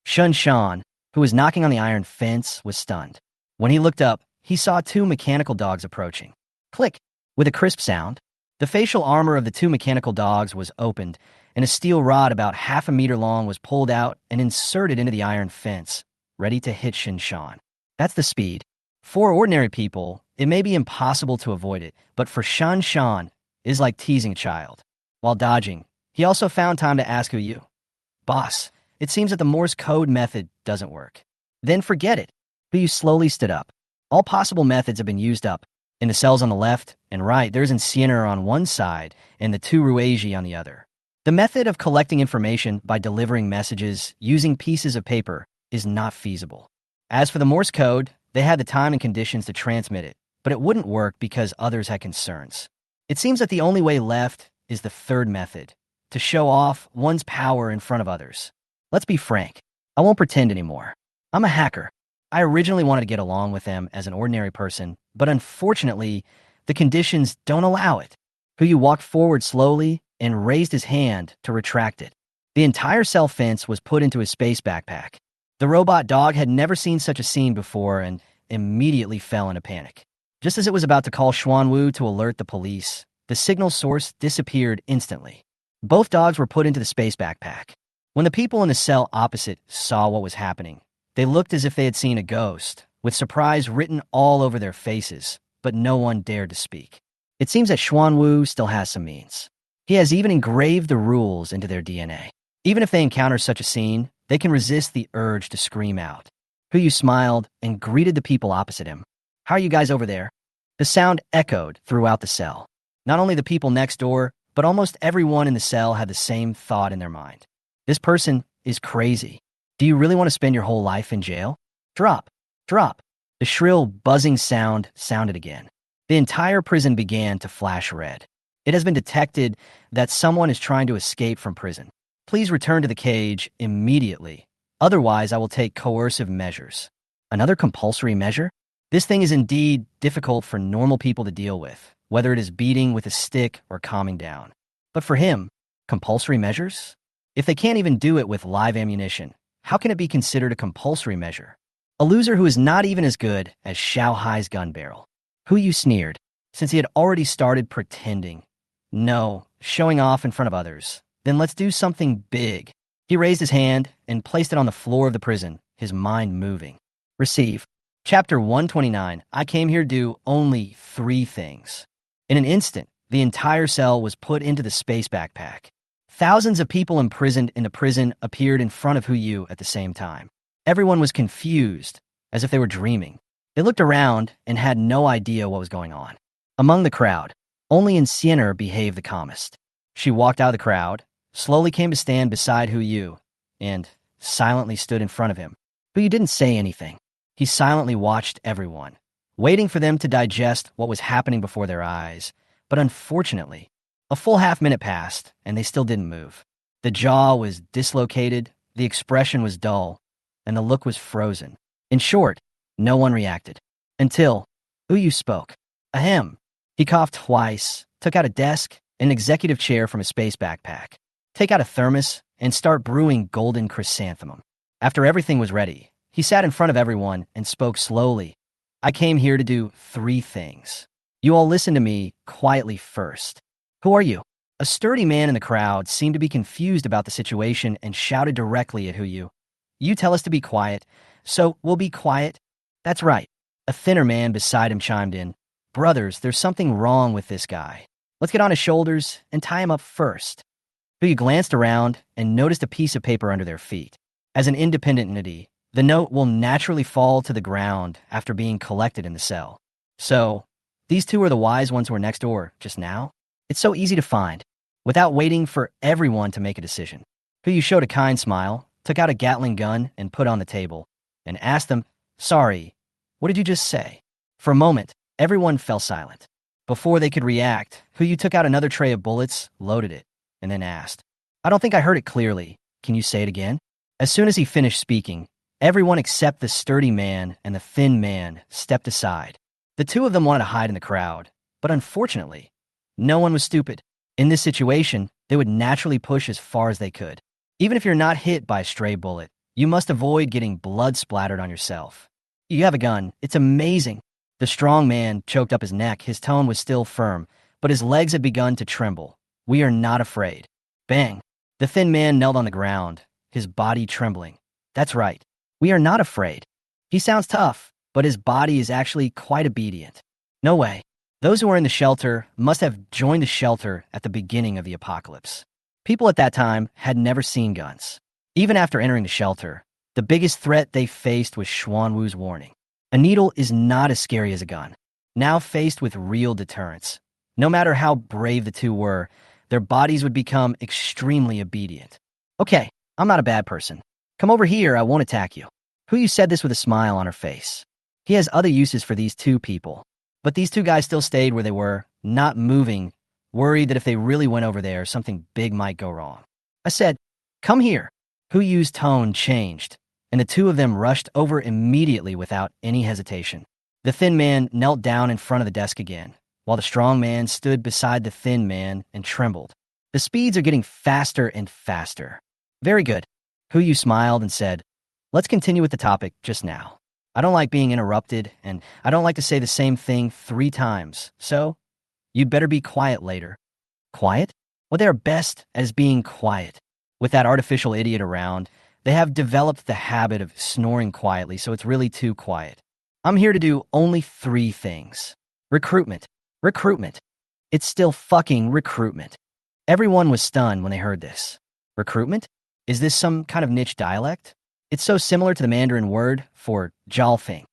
Shan, who was knocking on the iron fence, was stunned. When he looked up, he saw 2 mechanical dogs approaching. Click! With a crisp sound, the facial armor of the 2 mechanical dogs was opened, and a steel rod about half a meter long was pulled out and inserted into the iron fence, ready to hit Shan. That's the speed. For ordinary people, it may be impossible to avoid it, but for Shan, it is like teasing a child. While dodging, he also found time to ask Hu Yu. Boss, it seems that the Morse code method doesn't work. Then forget it. Hu Yu slowly stood up. All possible methods have been used up. In the cells on the left and right, there's Incineroar on one side and the 2 Rueji on the other. The method of collecting information by delivering messages using pieces of paper is not feasible. As for the Morse code, they had the time and conditions to transmit it, but it wouldn't work because others had concerns. It seems that the only way left is the 3rd method, to show off one's power in front of others. Let's be frank, I won't pretend anymore. I'm a hacker. I originally wanted to get along with them as an ordinary person, but unfortunately, the conditions don't allow it. Hu Yu walked forward slowly and raised his hand to retract it. The entire cell fence was put into his space backpack. The robot dog had never seen such a scene before and immediately fell into panic. Just as it was about to call Xuanwu to alert the police, The signal source disappeared instantly. Both dogs were put into the space backpack. When the people in the cell opposite saw what was happening, they looked as if they had seen a ghost, with surprise written all over their faces, but no one dared to speak. It seems that Xuanwu still has some means. He has even engraved the rules into their DNA. Even if they encounter such a scene, they can resist the urge to scream out. Huyu smiled and greeted the people opposite him. "How are you guys over there?" The sound echoed throughout the cell. Not only the people next door, but almost everyone in the cell had the same thought in their mind. This person is crazy. Do you really want to spend your whole life in jail? Drop, drop. The shrill, buzzing sound sounded again. The entire prison began to flash red. It has been detected that someone is trying to escape from prison. Please return to the cage immediately. Otherwise, I will take coercive measures. Another compulsory measure? This thing is indeed difficult for normal people to deal with, whether it is beating with a stick or calming down. But for him, compulsory measures? If they can't even do it with live ammunition, how can it be considered a compulsory measure? A loser who is not even as good as Xiao Hai's gun barrel. Huyu sneered, since he had already started pretending. No, showing off in front of others. Then let's do something big. He raised his hand and placed it on the floor of the prison, his mind moving. Receive. Chapter 129. I came here to do only 3 things. In an instant, the entire cell was put into the space backpack. Thousands of people imprisoned in the prison appeared in front of Huyu at the same time. Everyone was confused, as if they were dreaming. They looked around and had no idea what was going on. Among the crowd, only Insiener behaved the calmest. She walked out of the crowd, slowly came to stand beside Huyu, and silently stood in front of him. Huyu didn't say anything. He silently watched everyone, waiting for them to digest what was happening before their eyes. But unfortunately, a full half-minute passed, and they still didn't move. The jaw was dislocated, the expression was dull, and the look was frozen. In short, no one reacted. Until Huyu spoke. Ahem. He coughed twice, took out a desk, and an executive chair from his space backpack. Take out a thermos, and start brewing golden chrysanthemum. After everything was ready, he sat in front of everyone and spoke slowly. I came here to do 3 things. You all listen to me quietly first. Who are you? A sturdy man in the crowd seemed to be confused about the situation and shouted directly at Huyu. You tell us to be quiet, so we'll be quiet? That's right. A thinner man beside him chimed in. Brothers, there's something wrong with this guy. Let's get on his shoulders and tie him up first. Huyu glanced around and noticed a piece of paper under their feet. As an independent entity, the note will naturally fall to the ground after being collected in the cell. So, these 2 are the wise ones who were next door just now? It's so easy to find, without waiting for everyone to make a decision. Huyu showed a kind smile, took out a Gatling gun and put on the table, and asked them, Sorry, what did you just say? For a moment, everyone fell silent. Before they could react, Huyu took out another tray of bullets, loaded it, and then asked, I don't think I heard it clearly. Can you say it again? As soon as he finished speaking, everyone except the sturdy man and the thin man stepped aside. The 2 of them wanted to hide in the crowd, but unfortunately, no one was stupid. In this situation, they would naturally push as far as they could. Even if you're not hit by a stray bullet, you must avoid getting blood splattered on yourself. You have a gun. It's amazing. The strong man choked up his neck. His tone was still firm, but his legs had begun to tremble. We are not afraid. Bang. The thin man knelt on the ground, his body trembling. That's right. We are not afraid. He sounds tough, but his body is actually quite obedient. No way. Those who were in the shelter must have joined the shelter at the beginning of the apocalypse. People at that time had never seen guns. Even after entering the shelter, the biggest threat they faced was Xuanwu's warning. A needle is not as scary as a gun. Now faced with real deterrence, no matter how brave the 2 were, their bodies would become extremely obedient. Okay, I'm not a bad person. Come over here, I won't attack you. Huyu said this with a smile on her face. He has other uses for these 2 people. But these 2 guys still stayed where they were, not moving, worried that if they really went over there, something big might go wrong. I said, come here. Huyu's tone changed, and the 2 of them rushed over immediately without any hesitation. The thin man knelt down in front of the desk again, while the strong man stood beside the thin man and trembled. The speeds are getting faster and faster. Very good. Huyu smiled and said, let's continue with the topic just now. I don't like being interrupted, and I don't like to say the same thing 3 times, so You'd better be quiet later. Quiet? Well, they are best as being quiet. With that artificial idiot around, they have developed the habit of snoring quietly, so it's really too quiet. I'm here to do only 3 things. Recruitment. Recruitment. It's still fucking recruitment. Everyone was stunned when they heard this. Recruitment? Is this some kind of niche dialect? It's so similar to the Mandarin word for jiaofeng.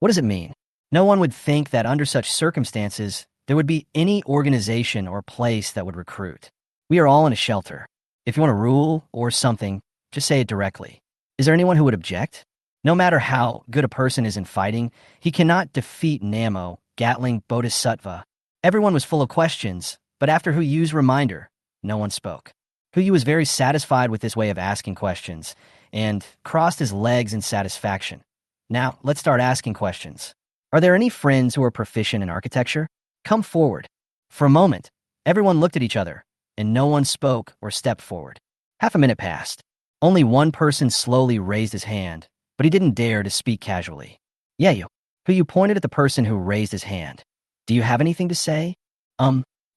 What does it mean? No one would think that under such circumstances, there would be any organization or place that would recruit. We are all in a shelter. If you want to rule or something, just say it directly. Is there anyone who would object? No matter how good a person is in fighting, he cannot defeat Namo, Gatling, Bodhisattva. Everyone was full of questions, but after Hu Yu's reminder, no one spoke. Hu Yu was very satisfied with this way of asking questions and crossed his legs in satisfaction. Now, let's start asking questions. Are there any friends who are proficient in architecture? Come forward. For a moment, everyone looked at each other, and no one spoke or stepped forward. Half a minute passed. Only one person slowly raised his hand, but he didn't dare to speak casually. Yeah, you. Hu Yu pointed at the person who raised his hand. Do you have anything to say?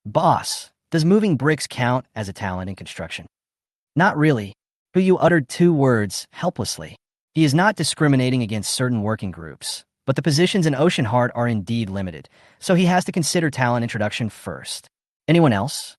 Boss, does moving bricks count as a talent in construction? Not really. Hu Yu uttered 2 words helplessly. He is not discriminating against certain working groups, but the positions in Ocean Heart are indeed limited, so he has to consider talent introduction first. Anyone else?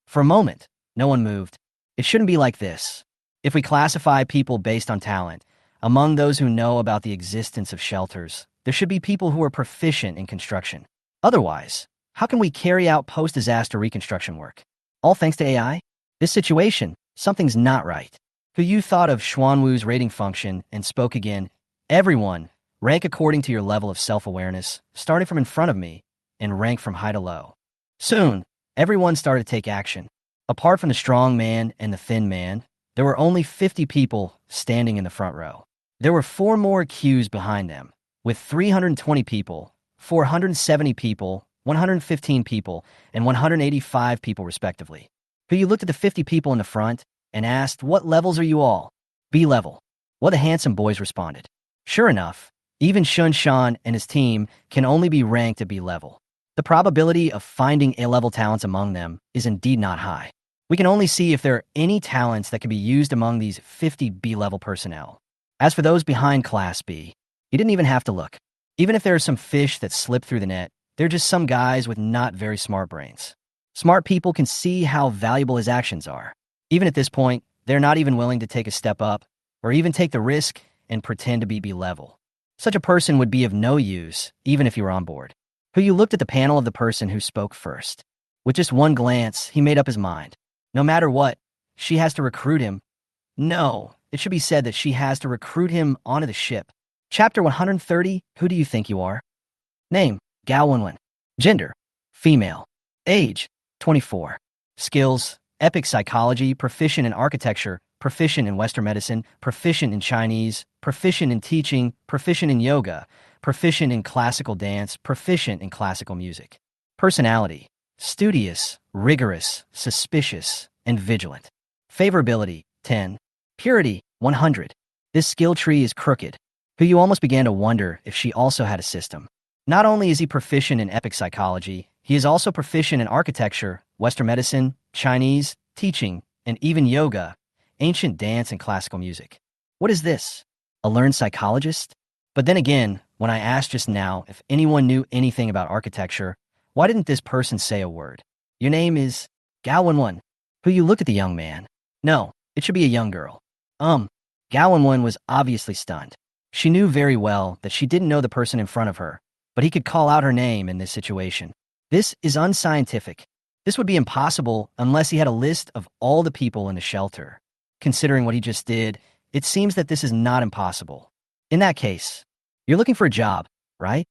For a moment, no one moved. It shouldn't be like this. If we classify people based on talent, among those who know about the existence of shelters, there should be people who are proficient in construction. Otherwise, how can we carry out post-disaster reconstruction work? All thanks to AI? This situation, something's not right. Hu Yu thought of Xuanwu's rating function and spoke again. Everyone, rank according to your level of self-awareness, starting from in front of me, and rank from high to low. Soon, everyone started to take action. Apart from the strong man and the thin man, there were only 50 people standing in the front row. There were 4 more queues behind them, with 320 people, 470 people, 115 people, and 185 people respectively. Hu Yu looked at the 50 people in the front and asked, what levels are you all? B level. Well, the handsome boys responded. Sure enough, even Shun Shan and his team can only be ranked at B level. The probability of finding A-level talents among them is indeed not high. We can only see if there are any talents that can be used among these 50 B-level personnel. As for those behind Class B, you didn't even have to look. Even if there are some fish that slip through the net, they're just some guys with not very smart brains. Smart people can see how valuable his actions are. Even at this point, they're not even willing to take a step up or even take the risk and pretend to be B-level. Such a person would be of no use, even if you were on board. Hu Yu looked at the panel of the person who spoke first. With just one glance, he made up his mind. No matter what, she has to recruit him. No, it should be said that she has to recruit him onto the ship. Chapter 130, Who Do You Think You Are? Name, Gao Wenwen. Gender, female. Age, 24. Skills, epic psychology, proficient in architecture, proficient in Western medicine, proficient in Chinese, proficient in teaching, proficient in yoga, proficient in classical dance, proficient in classical music. Personality, studious, rigorous, suspicious, and vigilant. Favorability, 10. Purity, 100. This skill tree is crooked. Hu Yu almost began to wonder if she also had a system. Not only is he proficient in epic psychology, he is also proficient in architecture, Western medicine, Chinese, teaching, and even yoga, ancient dance, and classical music. What is this? A learned psychologist? But then again, when I asked just now if anyone knew anything about architecture, why didn't this person say a word? Your name is Gao Wenwen. Hu Yu looked at the young man. No, it should be a young girl. Gao Wenwen was obviously stunned. She knew very well that she didn't know the person in front of her, but he could call out her name in this situation. This is unscientific. This would be impossible unless he had a list of all the people in the shelter. Considering what he just did, it seems that this is not impossible. In that case, you're looking for a job, right?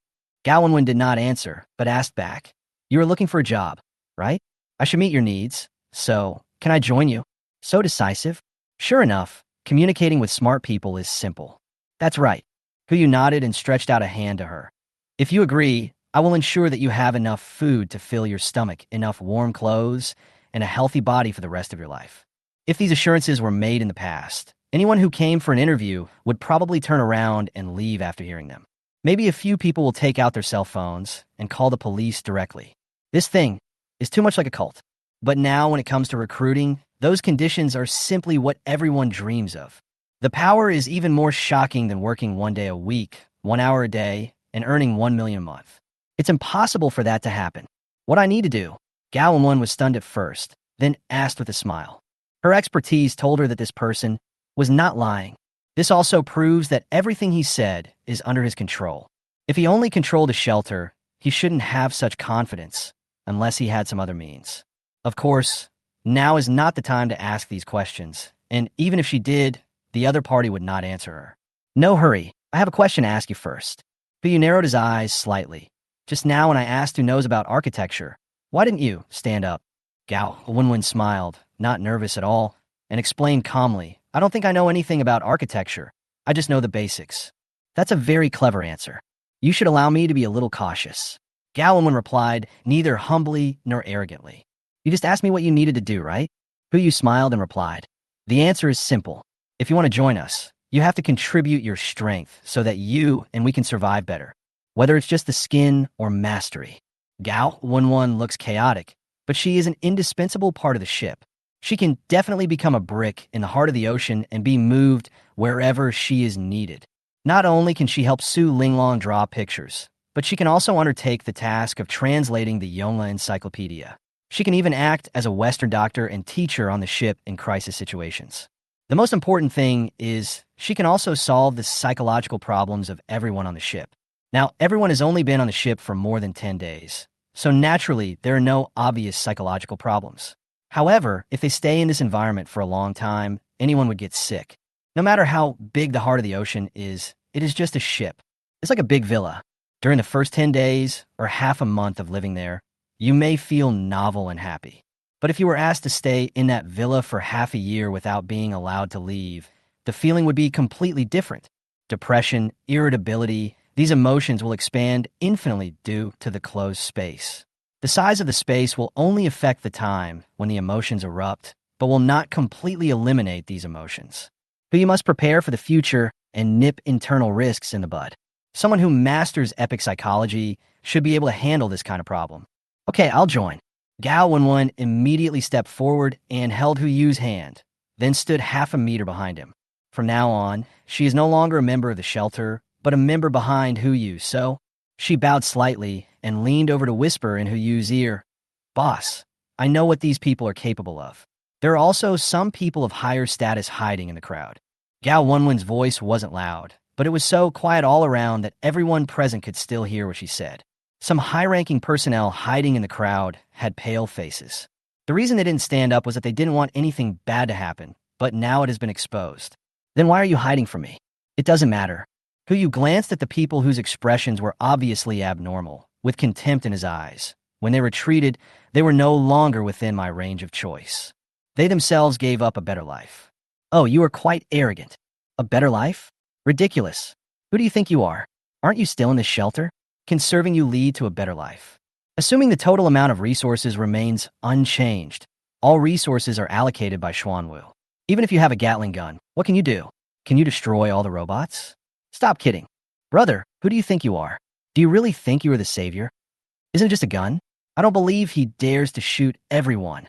Gao Wenwen did not answer, but asked back. You are looking for a job, right? I should meet your needs, so can I join you? So decisive. Sure enough, communicating with smart people is simple. That's right. Hu Yu nodded and stretched out a hand to her. If you agree, I will ensure that you have enough food to fill your stomach, enough warm clothes, and a healthy body for the rest of your life. If these assurances were made in the past, anyone who came for an interview would probably turn around and leave after hearing them. Maybe a few people will take out their cell phones and call the police directly. This thing, is too much like a cult. But now when it comes to recruiting, those conditions are simply what everyone dreams of. The power is even more shocking than working 1 day a week, 1 hour a day, and earning 1 million a month. It's impossible for that to happen. What I need to do? Gao Wen was stunned at first, then asked with a smile. Her expertise told her that this person was not lying. This also proves that everything he said is under his control. If he only controlled a shelter, he shouldn't have such confidence, unless he had some other means. Of course, now is not the time to ask these questions, and even if she did, the other party would not answer her. No hurry, I have a question to ask you first. Hu narrowed his eyes slightly. Just now when I asked who knows about architecture, why didn't you stand up? Gao Wenwen smiled, not nervous at all, and explained calmly, I don't think I know anything about architecture. I just know the basics. That's a very clever answer. You should allow me to be a little cautious. Gao Wenwen replied, neither humbly nor arrogantly. You just asked me what you needed to do, right? Hu smiled and replied, the answer is simple. If you want to join us, you have to contribute your strength so that you and we can survive better. Whether it's just the skin or mastery. Gao Wenwen looks chaotic, but she is an indispensable part of the ship. She can definitely become a brick in the heart of the ocean and be moved wherever she is needed. Not only can she help Su Linglong draw pictures, but she can also undertake the task of translating the Yongla Encyclopedia. She can even act as a Western doctor and teacher on the ship in crisis situations. The most important thing is she can also solve the psychological problems of everyone on the ship. Now, everyone has only been on the ship for more than 10 days, so naturally, there are no obvious psychological problems. However, if they stay in this environment for a long time, anyone would get sick. No matter how big the heart of the ocean is, it is just a ship. It's like a big villa. During the first 10 days or half a month of living there, you may feel novel and happy. But if you were asked to stay in that villa for half a year without being allowed to leave, the feeling would be completely different. Depression, irritability, these emotions will expand infinitely due to the closed space. The size of the space will only affect the time when the emotions erupt, but will not completely eliminate these emotions. But you must prepare for the future and nip internal risks in the bud. Someone who masters epic psychology should be able to handle this kind of problem. Okay, I'll join. Gao Wenwen immediately stepped forward and held Hu Yu's hand, then stood half a meter behind him. From now on, she is no longer a member of the shelter, but a member behind Hu Yu, so she bowed slightly and leaned over to whisper in Hu Yu's ear, Boss, I know what these people are capable of. There are also some people of higher status hiding in the crowd. Gao Wenwen's voice wasn't loud, but it was so quiet all around that everyone present could still hear what she said. Some high-ranking personnel hiding in the crowd had pale faces. The reason they didn't stand up was that they didn't want anything bad to happen, but now it has been exposed. Then why are you hiding from me? It doesn't matter. Hu Yu glanced at the people whose expressions were obviously abnormal, with contempt in his eyes. When they retreated, they were no longer within my range of choice. They themselves gave up a better life. Oh, you are quite arrogant. A better life? Ridiculous. Who do you think you are? Aren't you still in this shelter? Can serving you lead to a better life? Assuming the total amount of resources remains unchanged, all resources are allocated by Xuanwu. Even if you have a Gatling gun, what can you do? Can you destroy all the robots? Stop kidding. Brother, who do you think you are? Do you really think you are the savior? Isn't it just a gun? I don't believe he dares to shoot everyone.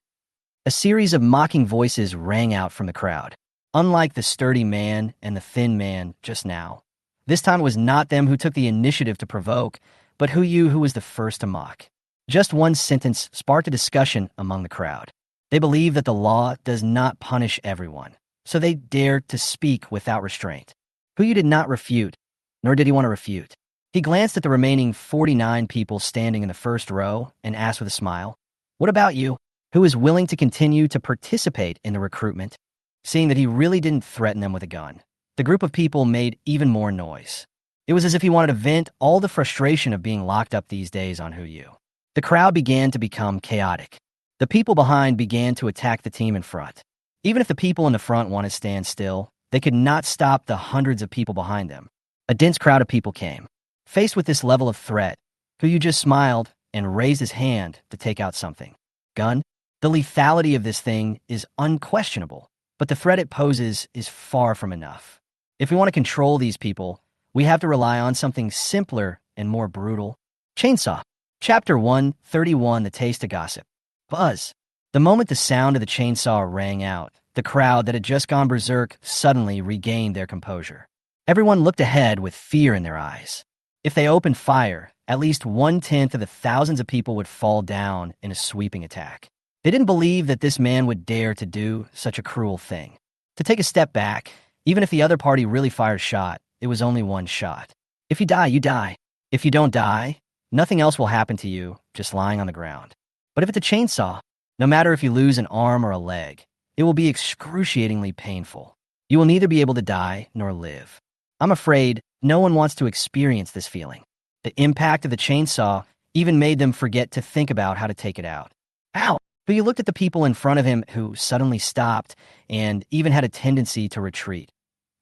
A series of mocking voices rang out from the crowd. Unlike the sturdy man and the thin man just now, this time it was not them who took the initiative to provoke, but Hu Yu who was the first to mock. Just one sentence sparked a discussion among the crowd. They believe that the law does not punish everyone, so they dared to speak without restraint. Hu Yu did not refute, nor did he want to refute. He glanced at the remaining 49 people standing in the first row and asked with a smile, What about you? Who is willing to continue to participate in the recruitment? Seeing that he really didn't threaten them with a gun, the group of people made even more noise. It was as if he wanted to vent all the frustration of being locked up these days on Hu Yu. The crowd began to become chaotic. The people behind began to attack the team in front. Even if the people in the front wanted to stand still, they could not stop the hundreds of people behind them. A dense crowd of people came. Faced with this level of threat, Hu Yu just smiled and raised his hand to take out something. Gun? The lethality of this thing is unquestionable, but the threat it poses is far from enough. If we want to control these people, we have to rely on something simpler and more brutal. Chainsaw. Chapter 131, The Taste of Gossip. Buzz. The moment the sound of the chainsaw rang out, the crowd that had just gone berserk suddenly regained their composure. Everyone looked ahead with fear in their eyes. If they opened fire, at least 1/10 of the thousands of people would fall down in a sweeping attack. They didn't believe that this man would dare to do such a cruel thing. To take a step back, even if the other party really fired a shot, it was only one shot. If you die, you die. If you don't die, nothing else will happen to you, just lying on the ground. But if it's a chainsaw, no matter if you lose an arm or a leg, it will be excruciatingly painful. You will neither be able to die nor live. I'm afraid no one wants to experience this feeling. The impact of the chainsaw even made them forget to think about how to take it out. Ow! But you looked at the people in front of him who suddenly stopped and even had a tendency to retreat.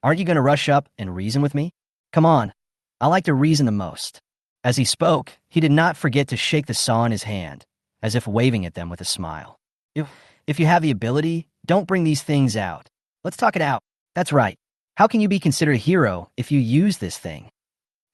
Aren't you going to rush up and reason with me? Come on. I like to reason the most. As he spoke, he did not forget to shake the saw in his hand, as if waving at them with a smile. If you have the ability, don't bring these things out. Let's talk it out. That's right. How can you be considered a hero if you use this thing?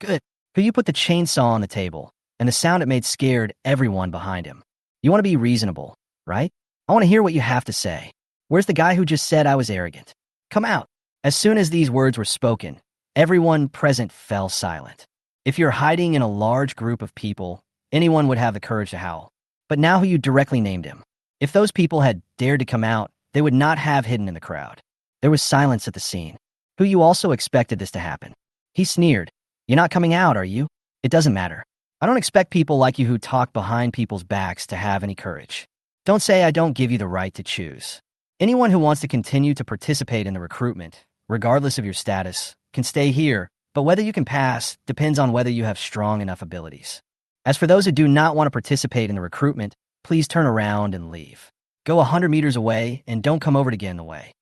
Good. But you put the chainsaw on the table, and the sound it made scared everyone behind him. You want to be reasonable, right? I want to hear what you have to say. Where's the guy who just said I was arrogant? Come out. As soon as these words were spoken, everyone present fell silent. If you're hiding in a large group of people, anyone would have the courage to howl. But now you directly named him. If those people had dared to come out, they would not have hidden in the crowd. There was silence at the scene. Who you also expected this to happen? He sneered. You're not coming out, are you? It doesn't matter. I don't expect people like you who talk behind people's backs to have any courage. Don't say I don't give you the right to choose. Anyone who wants to continue to participate in the recruitment, regardless of your status, can stay here, but whether you can pass depends on whether you have strong enough abilities. As for those who do not want to participate in the recruitment, please turn around and leave. Go 100 meters away and don't come over to get in the way.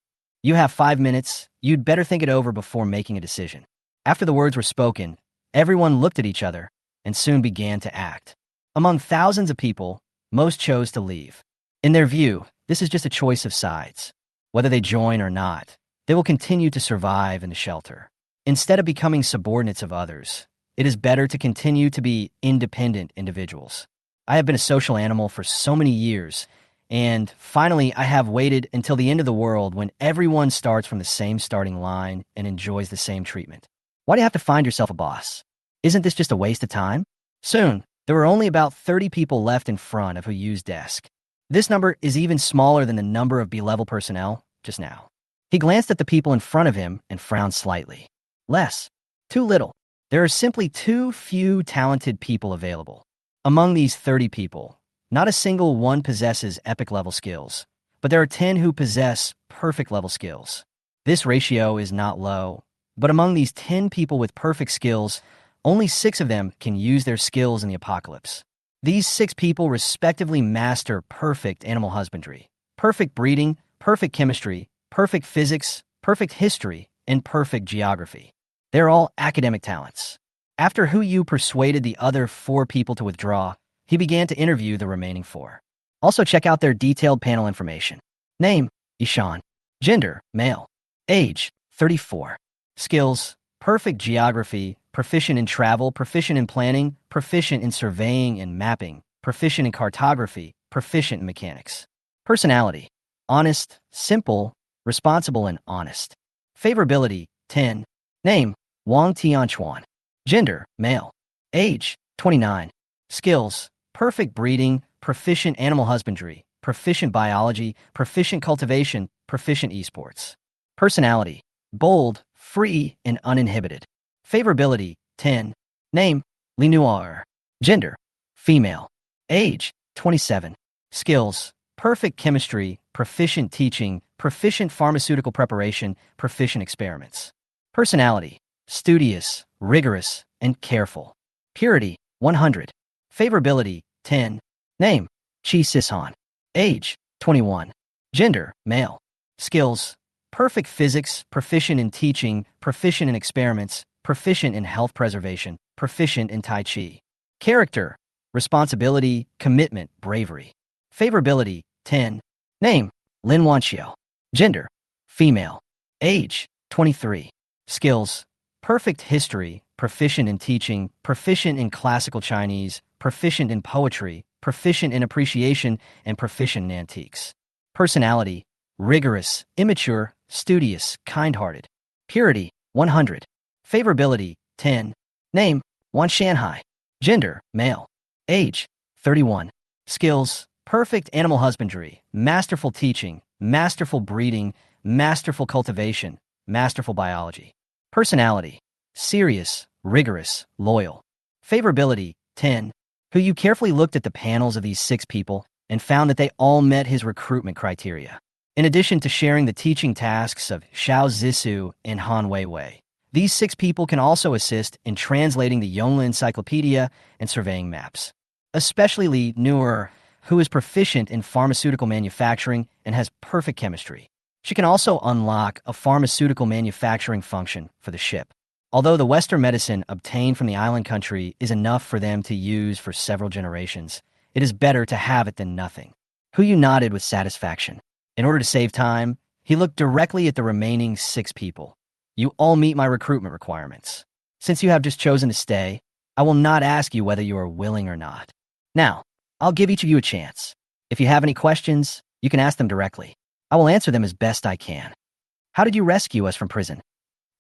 You have 5 minutes. You'd better think it over before making a decision. After the words were spoken, everyone looked at each other and soon began to act. Among thousands of people, most chose to leave. In their view, this is just a choice of sides. Whether they join or not, they will continue to survive in the shelter. Instead of becoming subordinates of others, it is better to continue to be independent individuals. I have been a social animal for so many years, and finally I have waited until the end of the world when everyone starts from the same starting line and enjoys the same treatment. Why do you have to find yourself a boss? Isn't this just a waste of time? Soon, there were only about 30 people left in front of who used desk. This number is even smaller than the number of B-level personnel just now. He glanced at the people in front of him and frowned slightly. Less. Too little. There are simply too few talented people available. Among these 30 people, not a single one possesses epic-level skills, but there are 10 who possess perfect-level skills. This ratio is not low, but among these 10 people with perfect skills, only 6 of them can use their skills in the apocalypse. These 6 people respectively master perfect animal husbandry, perfect breeding, perfect chemistry, perfect physics, perfect history, and perfect geography. They're all academic talents. After Hu Yu persuaded the other 4 people to withdraw, he began to interview the remaining 4. Also check out their detailed panel information. Name, Ishan. Gender, male. Age, 34. Skills, perfect geography, proficient in travel, proficient in planning, proficient in surveying and mapping, proficient in cartography, proficient in mechanics. Personality, honest, simple, responsible, and honest. Favorability, 10. Name, Wang Tianchuan. Gender, male. Age, 29. Skills, perfect breeding, proficient animal husbandry, proficient biology, proficient cultivation, proficient esports. Personality, bold, free, and uninhibited. Favorability, 10. Name, Li Nuar. Gender, female. Age, 27. Skills, perfect chemistry, proficient teaching, proficient pharmaceutical preparation, proficient experiments. Personality, studious, rigorous, and careful. Purity, 100. Favorability, 10. Name, Chi Sishan. Age, 21. Gender, male. Skills, perfect physics, proficient in teaching, proficient in experiments, proficient in health preservation, proficient in Tai Chi. Character, responsibility, commitment, bravery. Favorability, 10. Name, Lin Wanxiao. Gender, female. Age, 23. Skills, perfect history, proficient in teaching, proficient in classical Chinese, proficient in poetry, proficient in appreciation, and proficient in antiques. Personality, rigorous, immature, studious, kind-hearted. Purity, 100. Favorability, 10. Name, Wan Shanhai. Gender, male. Age, 31. Skills, perfect animal husbandry, masterful teaching, masterful breeding, masterful cultivation, masterful biology. Personality, serious, rigorous, loyal. Favorability, 10. Who you carefully looked at the panels of these 6 people and found that they all met his recruitment criteria. In addition to sharing the teaching tasks of Xiao Zissou and Han Weiwei, these 6 people can also assist in translating the Yongle Encyclopedia and surveying maps. Especially Li Nuer, who is proficient in pharmaceutical manufacturing and has perfect chemistry. She can also unlock a pharmaceutical manufacturing function for the ship. Although the Western medicine obtained from the island country is enough for them to use for several generations, it is better to have it than nothing. Huyu nodded with satisfaction. In order to save time, he looked directly at the remaining 6 people. You all meet my recruitment requirements. Since you have just chosen to stay, I will not ask you whether you are willing or not. Now, I'll give each of you a chance. If you have any questions, you can ask them directly. I will answer them as best I can. How did you rescue us from prison?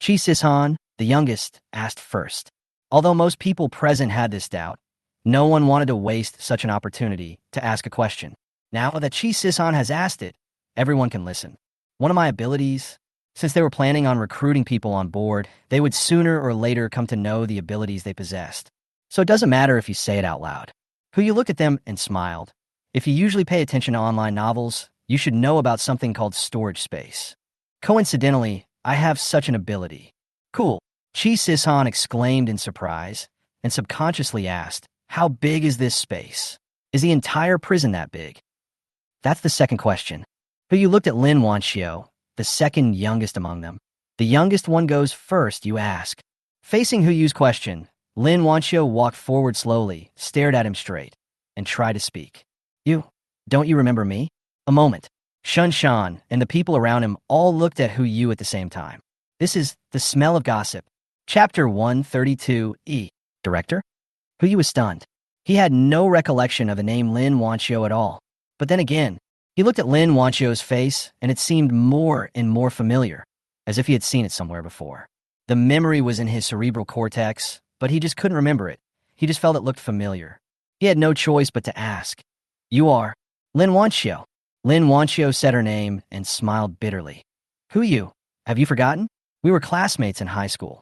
Chi Sishan, the youngest, asked first. Although most people present had this doubt, no one wanted to waste such an opportunity to ask a question. Now that Chi Sishan has asked it, everyone can listen. One of my abilities, since they were planning on recruiting people on board, they would sooner or later come to know the abilities they possessed. So it doesn't matter if you say it out loud. Huyu looked at them and smiled. If you usually pay attention to online novels, you should know about something called storage space. Coincidentally, I have such an ability. Cool. Chi Sishan exclaimed in surprise and subconsciously asked, how big is this space? Is the entire prison that big? That's the second question. Huyu looked at Lin Wanxiu, the second youngest among them. The youngest one goes first, you ask. Facing Huyu's question, Lin Wanxiu walked forward slowly, stared at him straight, and tried to speak. Don't you remember me? A moment. Shun Shan and the people around him all looked at Huyu at the same time. This is The Smell of Gossip. Chapter 132E. Director? Huyu was stunned. He had no recollection of the name Lin Wanxiu at all. But then again, he looked at Lin Wanxiu's face, and it seemed more and more familiar, as if he had seen it somewhere before. The memory was in his cerebral cortex, but he just couldn't remember it. He just felt it looked familiar. He had no choice but to ask. You are Lin Wanxiu. Lin Wanxiu said her name and smiled bitterly. Huyu, have you forgotten? We were classmates in high school.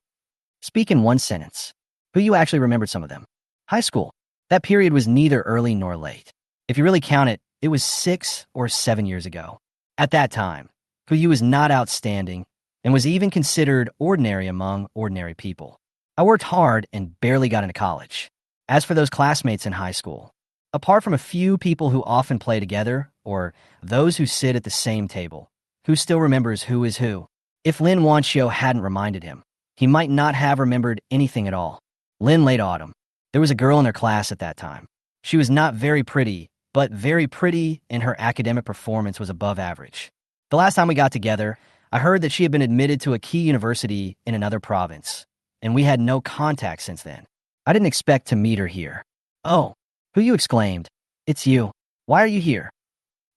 Speak in one sentence. Huyu actually remembered some of them. High school. That period was neither early nor late. If you really count it, it was 6 or 7 years ago. At that time, Huyu was not outstanding and was even considered ordinary among ordinary people. I worked hard and barely got into college. As for those classmates in high school, apart from a few people who often play together, or those who sit at the same table, who still remembers who is who? If Lin Wanxiu hadn't reminded him, he might not have remembered anything at all. Lin late autumn. There was a girl in her class at that time. She was not very pretty, but very pretty, and her academic performance was above average. The last time we got together, I heard that she had been admitted to a key university in another province, and we had no contact since then. I didn't expect to meet her here. Oh, Huyu exclaimed. It's you. Why are you here?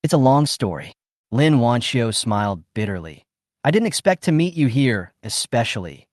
It's a long story. Lin Wanxiu smiled bitterly. I didn't expect to meet you here, especially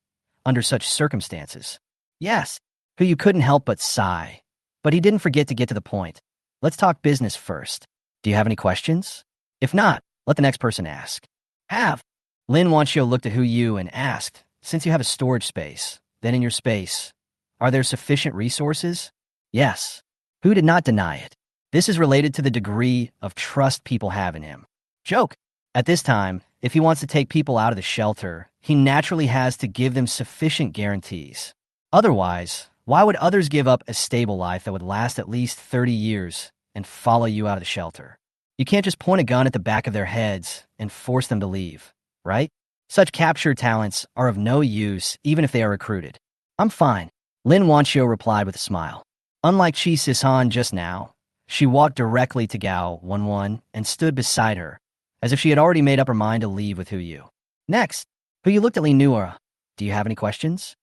under such circumstances. Yes, Huyu couldn't help but sigh, but he didn't forget to get to the point. Let's talk business first. Do you have any questions? If not, let the next person ask. Have. Lin Wanxiu looked at Huyu and asked, since you have a storage space, then in your space, are there sufficient resources? Yes. Hu did not deny it. This is related to the degree of trust people have in him. Joke. At this time, if he wants to take people out of the shelter, he naturally has to give them sufficient guarantees. Otherwise, why would others give up a stable life that would last at least 30 years and follow you out of the shelter? You can't just point a gun at the back of their heads and force them to leave, right? Such capture talents are of no use even if they are recruited. I'm fine, Lin Wanxiu replied with a smile. Unlike Chi Sishan just now, she walked directly to Gao Wenwen and stood beside her, as if she had already made up her mind to leave with Huyu. Next, Huyu looked at Li Nuer. Do you have any questions?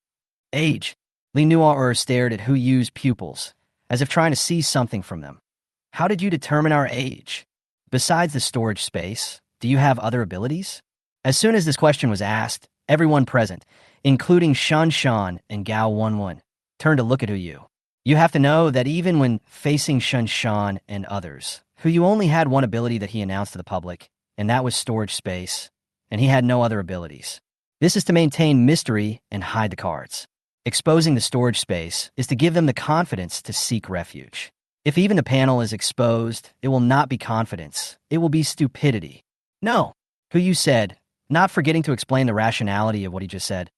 Age. Li Nuer stared at Huyu's pupils, as if trying to see something from them. how did you determine our age? Besides the storage space, do you have other abilities? As soon as this question was asked, everyone present, including Shan Shan and Gao Wenwen, turned to look at Yu. You have to know that even when facing Shan Shan and others, Yu only had one ability that he announced to the public, and that was storage space, and he had no other abilities. This is to maintain mystery and hide the cards. Exposing the storage space is to give them the confidence to seek refuge. If even the panel is exposed, it will not be confidence, it will be stupidity. No, Yu said, not forgetting to explain the rationality of what he just said.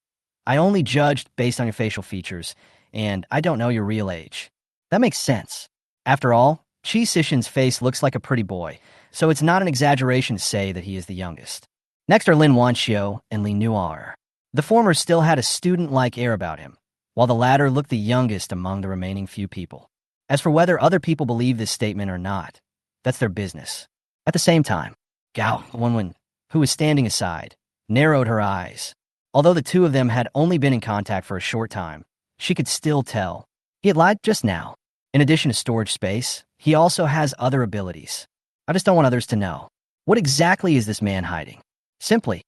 I only judged based on your facial features, and I don't know your real age. That makes sense. After all, Qi Sishan's face looks like a pretty boy, so it's not an exaggeration to say that he is the youngest. Next are Lin Wanxiu and Li Nuar. The former still had a student-like air about him, while the latter looked the youngest among the remaining few people. As for whether other people believe this statement or not, that's their business. At the same time, Gao Wenwen, who was standing aside, narrowed her eyes. Although the two of them had only been in contact for a short time, she could still tell. He had lied just now. In addition to storage space, he also has other abilities. I just don't want others to know. What exactly is this man hiding? Simply,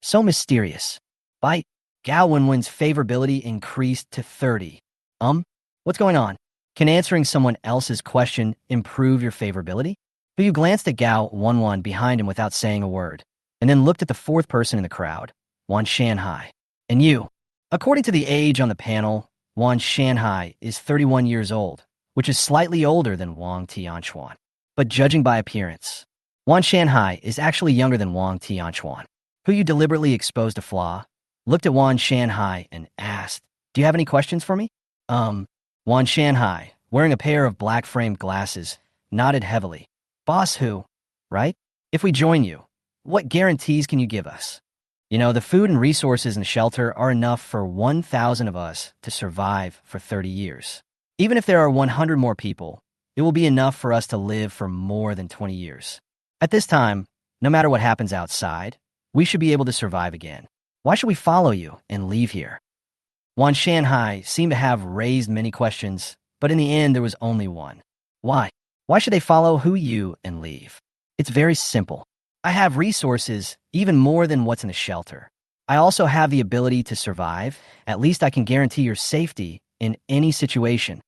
so mysterious. Bite. Gao Wenwen's favorability increased to 30. What's going on? Can answering someone else's question improve your favorability? Yu glanced at Gao Wenwen behind him without saying a word, and then looked at the fourth person in the crowd, Wan Shanhai. And you. According to the age on the panel, Wan Shanhai is 31 years old, which is slightly older than Wang Tianchuan. But judging by appearance, Wan Shanhai is actually younger than Wang Tianchuan. Yu deliberately exposed a flaw, looked at Wan Shanhai and asked, do you have any questions for me? Wan Shanhai, wearing a pair of black-framed glasses, nodded heavily. Boss Hu, right? If we join you, what guarantees can you give us? You know, the food and resources in the shelter are enough for 1,000 of us to survive for 30 years. Even if there are 100 more people, it will be enough for us to live for more than 20 years. At this time, no matter what happens outside, we should be able to survive again. Why should we follow you and leave here? Wan Shanhai seemed to have raised many questions, but in the end there was only one. Why? Why should they follow Yu and leave? It's very simple. I have resources, even more than what's in the shelter. I also have the ability to survive. At least I can guarantee your safety in any situation.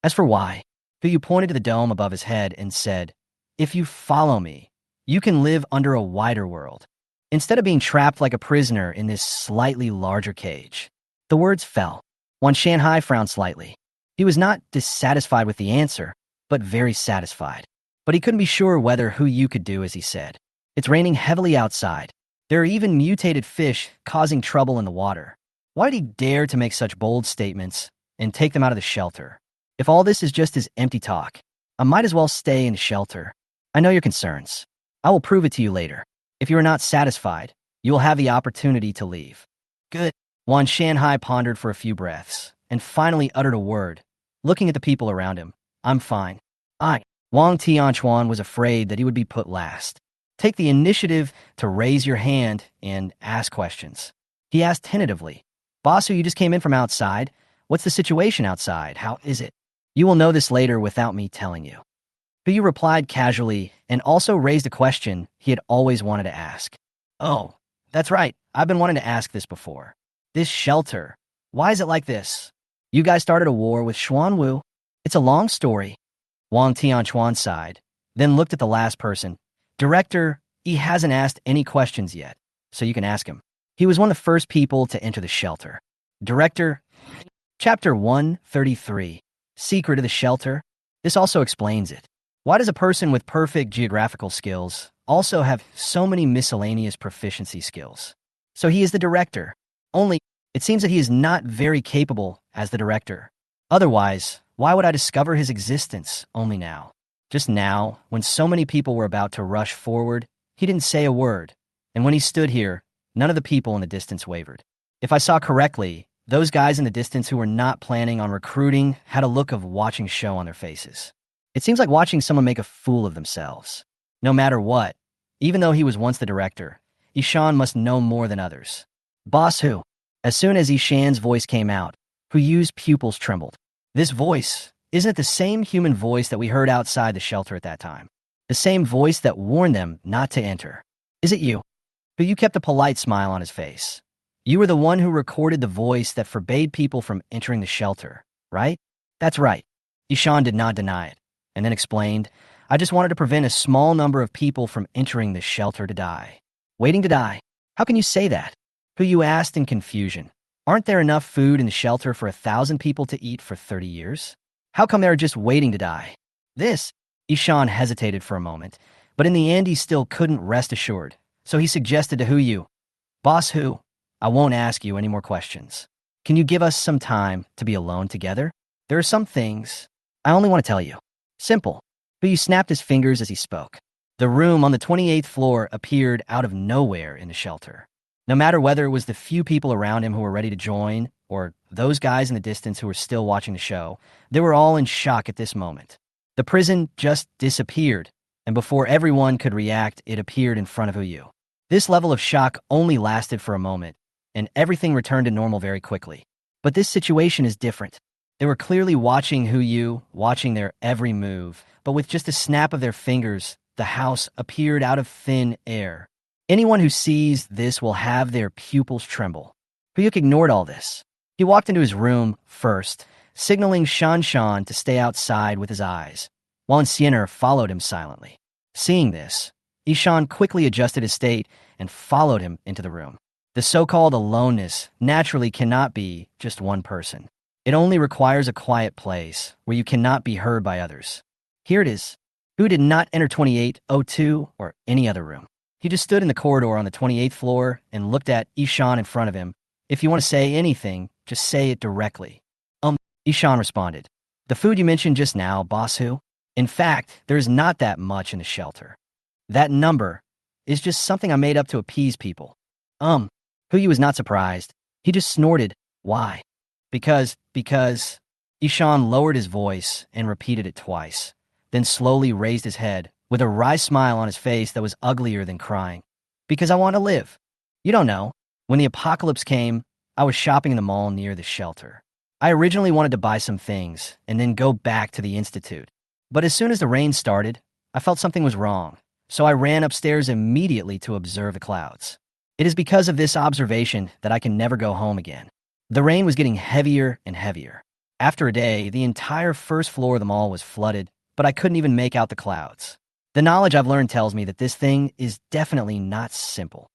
As for why, Yu pointed to the dome above his head and said, if you follow me, you can live under a wider world, instead of being trapped like a prisoner in this slightly larger cage. The words fell. Wan Shanhai frowned slightly. He was not dissatisfied with the answer, but very satisfied. But he couldn't be sure whether Yu could do as he said. It's raining heavily outside. There are even mutated fish causing trouble in the water. Why did he dare to make such bold statements and take them out of the shelter? If all this is just his empty talk, I might as well stay in the shelter. I know your concerns. I will prove it to you later. If you are not satisfied, you will have the opportunity to leave. Good. Wan Shanhai pondered for a few breaths and finally uttered a word, looking at the people around him. I'm fine. Wang Tianchuan was afraid that he would be put last. Take the initiative to raise your hand and ask questions. He asked tentatively, Boss, you just came in from outside. What's the situation outside? How is it? You will know this later without me telling you. Yu replied casually and also raised a question he had always wanted to ask. Oh, that's right. I've been wanting to ask this before. This shelter, why is it like this? You guys started a war with Xuanwu. It's a long story. Wang Tianchuan sighed, then looked at the last person. Director, he hasn't asked any questions yet, so you can ask him. He was one of the first people to enter the shelter. Director, Chapter 133, Secret of the Shelter. This also explains it. Why does a person with perfect geographical skills also have so many miscellaneous proficiency skills? So he is the director. Only, it seems that he is not very capable as the director. Otherwise, why would I discover his existence only now? Just now, when so many people were about to rush forward, he didn't say a word, and when he stood here, none of the people in the distance wavered. If I saw correctly, those guys in the distance who were not planning on recruiting had a look of watching show on their faces. It seems like watching someone make a fool of themselves. No matter what, even though he was once the director, Ishan must know more than others. Boss Hu. As soon as Ishan's voice came out, Huyu's pupils trembled. This voice, Isn't it the same human voice that we heard outside the shelter at that time? The same voice that warned them not to enter? Is it you? But you kept a polite smile on his face. You were the one who recorded the voice that forbade people from entering the shelter, right? That's right. Ishan did not deny it, and then explained, I just wanted to prevent a small number of people from entering the shelter to die. Waiting to die? How can you say that? Who you asked in confusion. Aren't there enough food in the shelter for 1,000 people to eat for 30 years? How come they're just waiting to die? This? Ishan hesitated for a moment, but in the end he still couldn't rest assured, so he suggested to Hu Yu, Boss Hu, I won't ask you any more questions. Can you give us some time to be alone together? There are some things I only want to tell you. Simple. Hu Yu snapped his fingers as he spoke. The room on the 28th floor appeared out of nowhere in the shelter. No matter whether it was the few people around him who were ready to join, or those guys in the distance who were still watching the show, they were all in shock at this moment. The prison just disappeared, and before everyone could react, it appeared in front of Hu Yu. This level of shock only lasted for a moment, and everything returned to normal very quickly. But this situation is different. They were clearly watching Hu Yu, watching their every move, but with just a snap of their fingers, the house appeared out of thin air. Anyone who sees this will have their pupils tremble. Hu Yu ignored all this. He walked into his room first, signaling Shan Shan to stay outside with his eyes, while Sienna followed him silently. Seeing this, Ishan quickly adjusted his state and followed him into the room. The so-called aloneness naturally cannot be just one person. It only requires a quiet place where you cannot be heard by others. Here it is. Hu did not enter 2802 or any other room. He just stood in the corridor on the 28th floor and looked at Ishan in front of him. If you want to say anything, just say it directly. Ishan responded. The food you mentioned just now, Boss Hu? In fact, there is not that much in the shelter. That number is just something I made up to appease people. Hu Yu was not surprised. He just snorted. Why? Because Ishan lowered his voice and repeated it twice, then slowly raised his head with a wry smile on his face that was uglier than crying. Because I want to live. You don't know. When the apocalypse came, I was shopping in the mall near the shelter. I originally wanted to buy some things and then go back to the institute. But as soon as the rain started, I felt something was wrong, so I ran upstairs immediately to observe the clouds. It is because of this observation that I can never go home again. The rain was getting heavier and heavier. After a day, the entire first floor of the mall was flooded, but I couldn't even make out the clouds. The knowledge I've learned tells me that this thing is definitely not simple.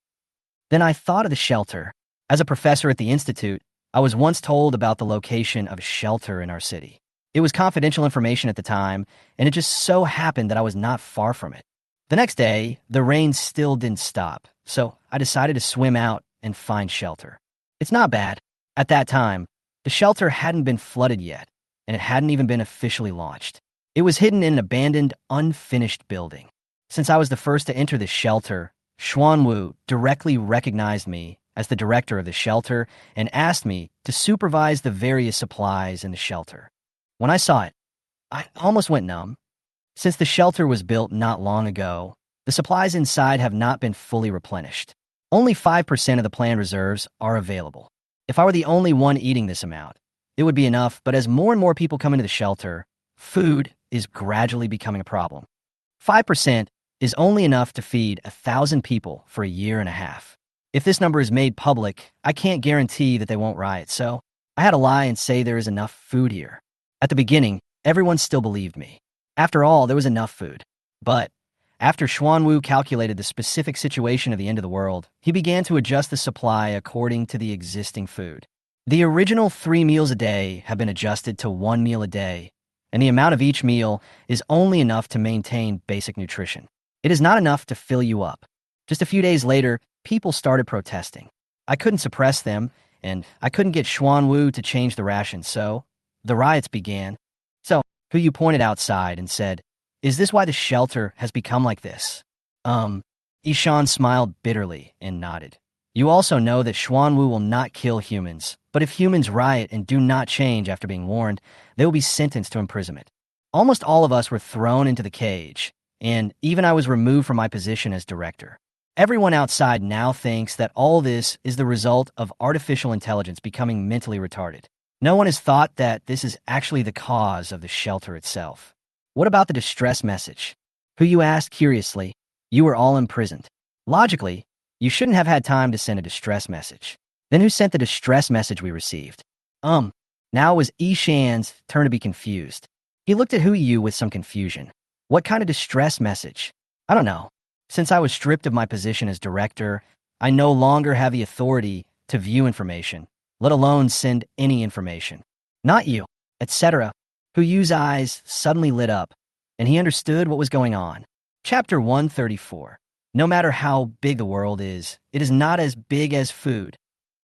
Then I thought of the shelter. As a professor at the institute, I was once told about the location of a shelter in our city. It was confidential information at the time, and it just so happened that I was not far from it. The next day, the rain still didn't stop, so I decided to swim out and find shelter. It's not bad. At that time, the shelter hadn't been flooded yet, and it hadn't even been officially launched. It was hidden in an abandoned, unfinished building. Since I was the first to enter the shelter, Xuanwu directly recognized me as the director of the shelter and asked me to supervise the various supplies in the shelter. When I saw it, I almost went numb. Since the shelter was built not long ago, the supplies inside have not been fully replenished. Only 5% of the planned reserves are available. If I were the only one eating this amount, it would be enough, but as more and more people come into the shelter, food is gradually becoming a problem. 5% is only enough to feed 1,000 people for a year and a half. If this number is made public, I can't guarantee that they won't riot, so I had to lie and say there is enough food here. At the beginning, everyone still believed me. After all, there was enough food. But after Xuanwu calculated the specific situation of the end of the world, he began to adjust the supply according to the existing food. The original 3 meals a day have been adjusted to 1 meal a day, and the amount of each meal is only enough to maintain basic nutrition. It is not enough to fill you up. Just a few days later, people started protesting. I couldn't suppress them, and I couldn't get Xuanwu to change the rations, so the riots began. So, Hu Yu pointed outside and said, "Is this why the shelter has become like this?" Ishan smiled bitterly and nodded. "You also know that Xuanwu will not kill humans, but if humans riot and do not change after being warned, they will be sentenced to imprisonment. Almost all of us were thrown into the cage, and even I was removed from my position as director. Everyone outside now thinks that all this is the result of artificial intelligence becoming mentally retarded. No one has thought that this is actually the cause of the shelter itself. What about the distress message? Who you asked curiously, you were all imprisoned. Logically, you shouldn't have had time to send a distress message. Then who sent the distress message we received? Now it was Ishan's turn to be confused. He looked at Hu Yu with some confusion. What kind of distress message? I don't know. Since I was stripped of my position as director, I no longer have the authority to view information, let alone send any information. Not you, etc. Hu Yu's eyes suddenly lit up, and he understood what was going on. Chapter 134. No matter how big the world is, it is not as big as food.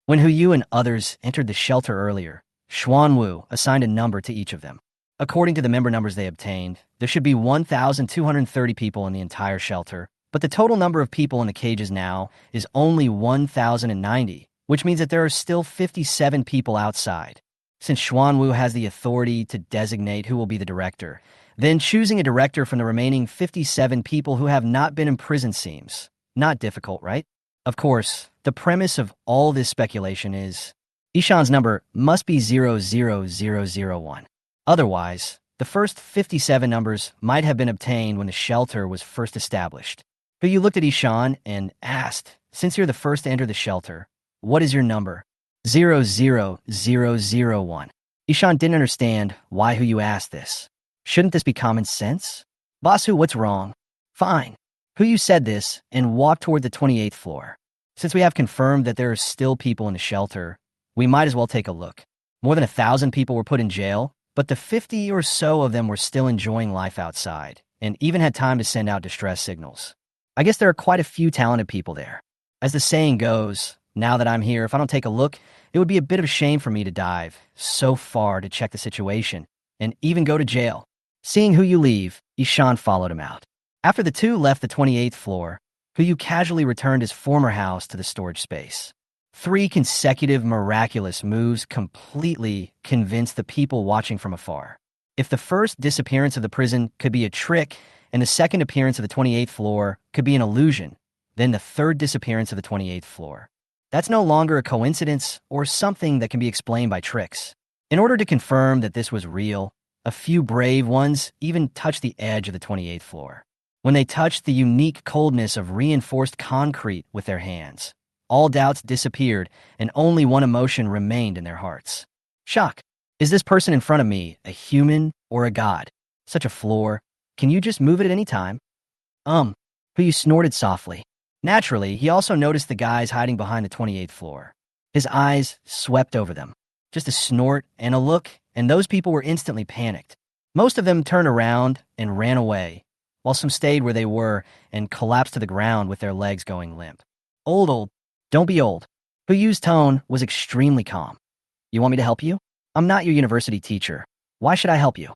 When Hu Yu and others entered the shelter earlier, Xuanwu assigned a number to each of them. According to the member numbers they obtained, there should be 1,230 people in the entire shelter, but the total number of people in the cages now is only 1,090, which means that there are still 57 people outside. Since Xuanwu has the authority to designate who will be the director, then choosing a director from the remaining 57 people who have not been imprisoned seems not difficult, right? Of course, the premise of all this speculation is Ishan's number must be 00001. Otherwise, the first 57 numbers might have been obtained when the shelter was first established. But you looked at Ishan and asked, since you're the first to enter the shelter, what is your number? 00001. Ishan didn't understand why Hu Yu asked this. Shouldn't this be common sense? Basu, what's wrong? Fine. Hu Yu said this and walked toward the 28th floor. Since we have confirmed that there are still people in the shelter, we might as well take a look. More than 1,000 people were put in jail, but the 50 or so of them were still enjoying life outside, and even had time to send out distress signals. I guess there are quite a few talented people there. As the saying goes, now that I'm here, if I don't take a look, it would be a bit of a shame for me to dive so far to check the situation, and even go to jail. Seeing Hu Yu leave, Ishan followed him out. After the two left the 28th floor, Hu Yu casually returned his former house to the storage space. 3 consecutive miraculous moves completely convinced the people watching from afar. If the first disappearance of the prison could be a trick, and the second appearance of the 28th floor could be an illusion, then the third disappearance of the 28th floor. That's no longer a coincidence or something that can be explained by tricks. In order to confirm that this was real, a few brave ones even touched the edge of the 28th floor. When they touched the unique coldness of reinforced concrete with their hands, all doubts disappeared and only one emotion remained in their hearts. Shock. Is this person in front of me a human or a god? Such a floor. Can you just move it at any time? Hu Yu snorted softly. Naturally, he also noticed the guys hiding behind the 28th floor. His eyes swept over them. Just a snort and a look, and those people were instantly panicked. Most of them turned around and ran away, while some stayed where they were and collapsed to the ground with their legs going limp. Old. Don't be old. Hu Yu's tone was extremely calm. You want me to help you? I'm not your university teacher. Why should I help you?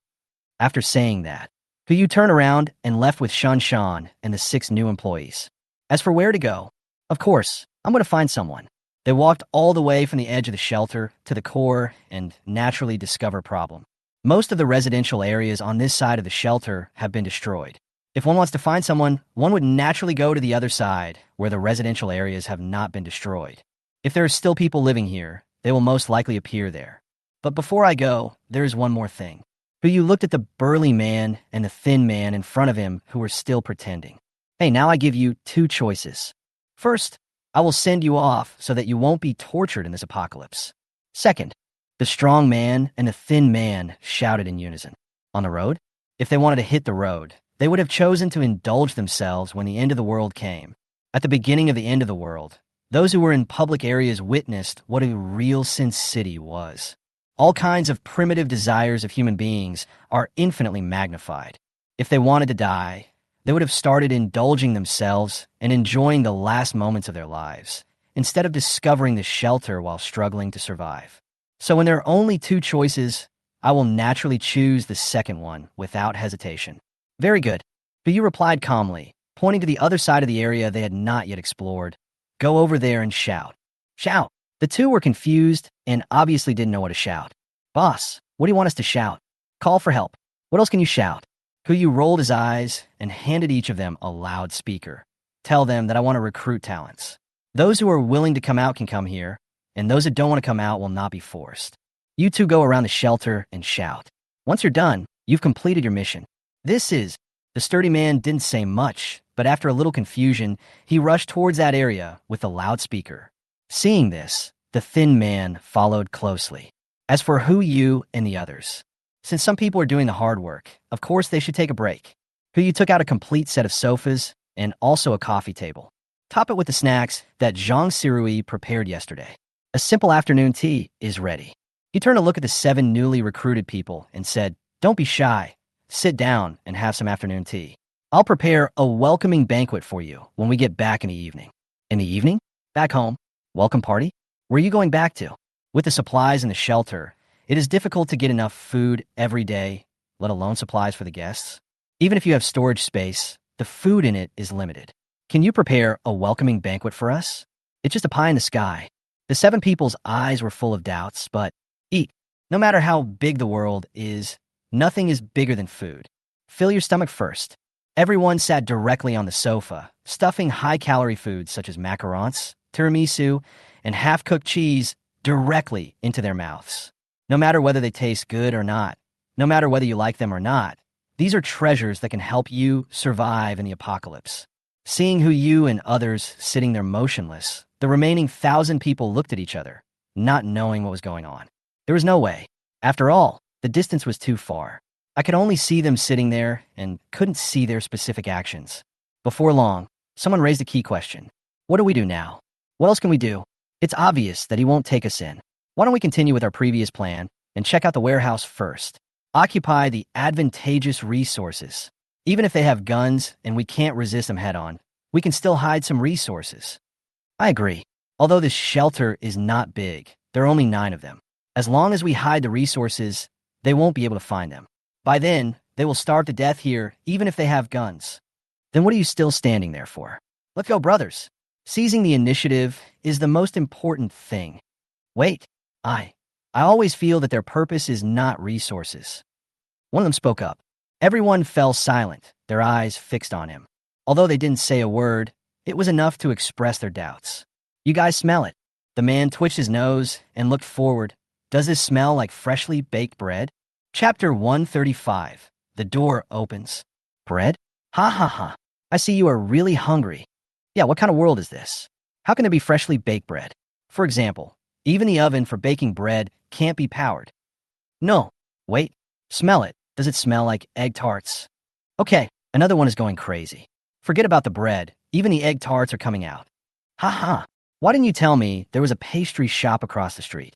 After saying that, Hu Yu turned around and left with Shan and the 6 new employees. As for where to go, of course, I'm going to find someone. They walked all the way from the edge of the shelter to the core and naturally discover a problem. Most of the residential areas on this side of the shelter have been destroyed. If one wants to find someone, one would naturally go to the other side, where the residential areas have not been destroyed. If there are still people living here, they will most likely appear there. But before I go, there is one more thing. Hu Yu looked at the burly man and the thin man in front of him who were still pretending. Hey, now I give you 2 choices. First, I will send you off so that you won't be tortured in this apocalypse. Second, the strong man and the thin man shouted in unison. On the road? If they wanted to hit the road, they would have chosen to indulge themselves when the end of the world came. At the beginning of the end of the world, those who were in public areas witnessed what a real Sin City was. All kinds of primitive desires of human beings are infinitely magnified. If they wanted to die, they would have started indulging themselves and enjoying the last moments of their lives, instead of discovering the shelter while struggling to survive. So when there are only 2 choices, I will naturally choose the second one without hesitation. Very good. Hu Yu replied calmly, pointing to the other side of the area they had not yet explored. Go over there and shout. Shout. The 2 were confused and obviously didn't know what to shout. Boss, what do you want us to shout? Call for help. What else can you shout? Hu Yu rolled his eyes and handed each of them a loudspeaker. Tell them that I want to recruit talents. Those who are willing to come out can come here, and those that don't want to come out will not be forced. You two go around the shelter and shout. Once you're done, you've completed your mission. The sturdy man didn't say much, but after a little confusion, he rushed towards that area with the loudspeaker. Seeing this, the thin man followed closely. As for Hu Yu and the others, since some people are doing the hard work, of course they should take a break. Hu Yu took out a complete set of sofas and also a coffee table. Top it with the snacks that Zhang Sirui prepared yesterday. A simple afternoon tea is ready. He turned to look at the 7 newly recruited people and said, "Don't be shy. Sit down and have some afternoon tea. I'll prepare a welcoming banquet for you when we get back in the evening." In the evening? Back home? Welcome party? Where are you going back to? With the supplies in the shelter, it is difficult to get enough food every day, let alone supplies for the guests. Even if you have storage space, the food in it is limited. Can you prepare a welcoming banquet for us? It's just a pie in the sky. The 7 people's eyes were full of doubts, but eat. No matter how big the world is, nothing is bigger than food. Fill your stomach first. Everyone sat directly on the sofa, stuffing high-calorie foods such as macarons, tiramisu, and half-cooked cheese directly into their mouths. No matter whether they taste good or not, no matter whether you like them or not, these are treasures that can help you survive in the apocalypse. Seeing Hu Yu and others sitting there motionless, the remaining 1,000 people looked at each other, not knowing what was going on. There was no way. After all, the distance was too far. I could only see them sitting there and couldn't see their specific actions. Before long, someone raised a key question. What do we do now? What else can we do? It's obvious that he won't take us in. Why don't we continue with our previous plan and check out the warehouse first? Occupy the advantageous resources. Even if they have guns and we can't resist them head-on, we can still hide some resources. I agree. Although this shelter is not big, there are only 9 of them. As long as we hide the resources, they won't be able to find them. By then, they will starve to death here, even if they have guns. Then what are you still standing there for? Let's go, brothers. Seizing the initiative is the most important thing. Wait, I always feel that their purpose is not resources. One of them spoke up. Everyone fell silent, their eyes fixed on him. Although they didn't say a word, it was enough to express their doubts. You guys smell it. The man twitched his nose and looked forward. Does this smell like freshly baked bread? Chapter 135. The door opens. Bread? Ha ha ha. I see you are really hungry. Yeah, what kind of world is this? How can there be freshly baked bread? For example, even the oven for baking bread can't be powered. No. Wait. Smell it. Does it smell like egg tarts? Okay, another one is going crazy. Forget about the bread. Even the egg tarts are coming out. Ha ha. Why didn't you tell me there was a pastry shop across the street?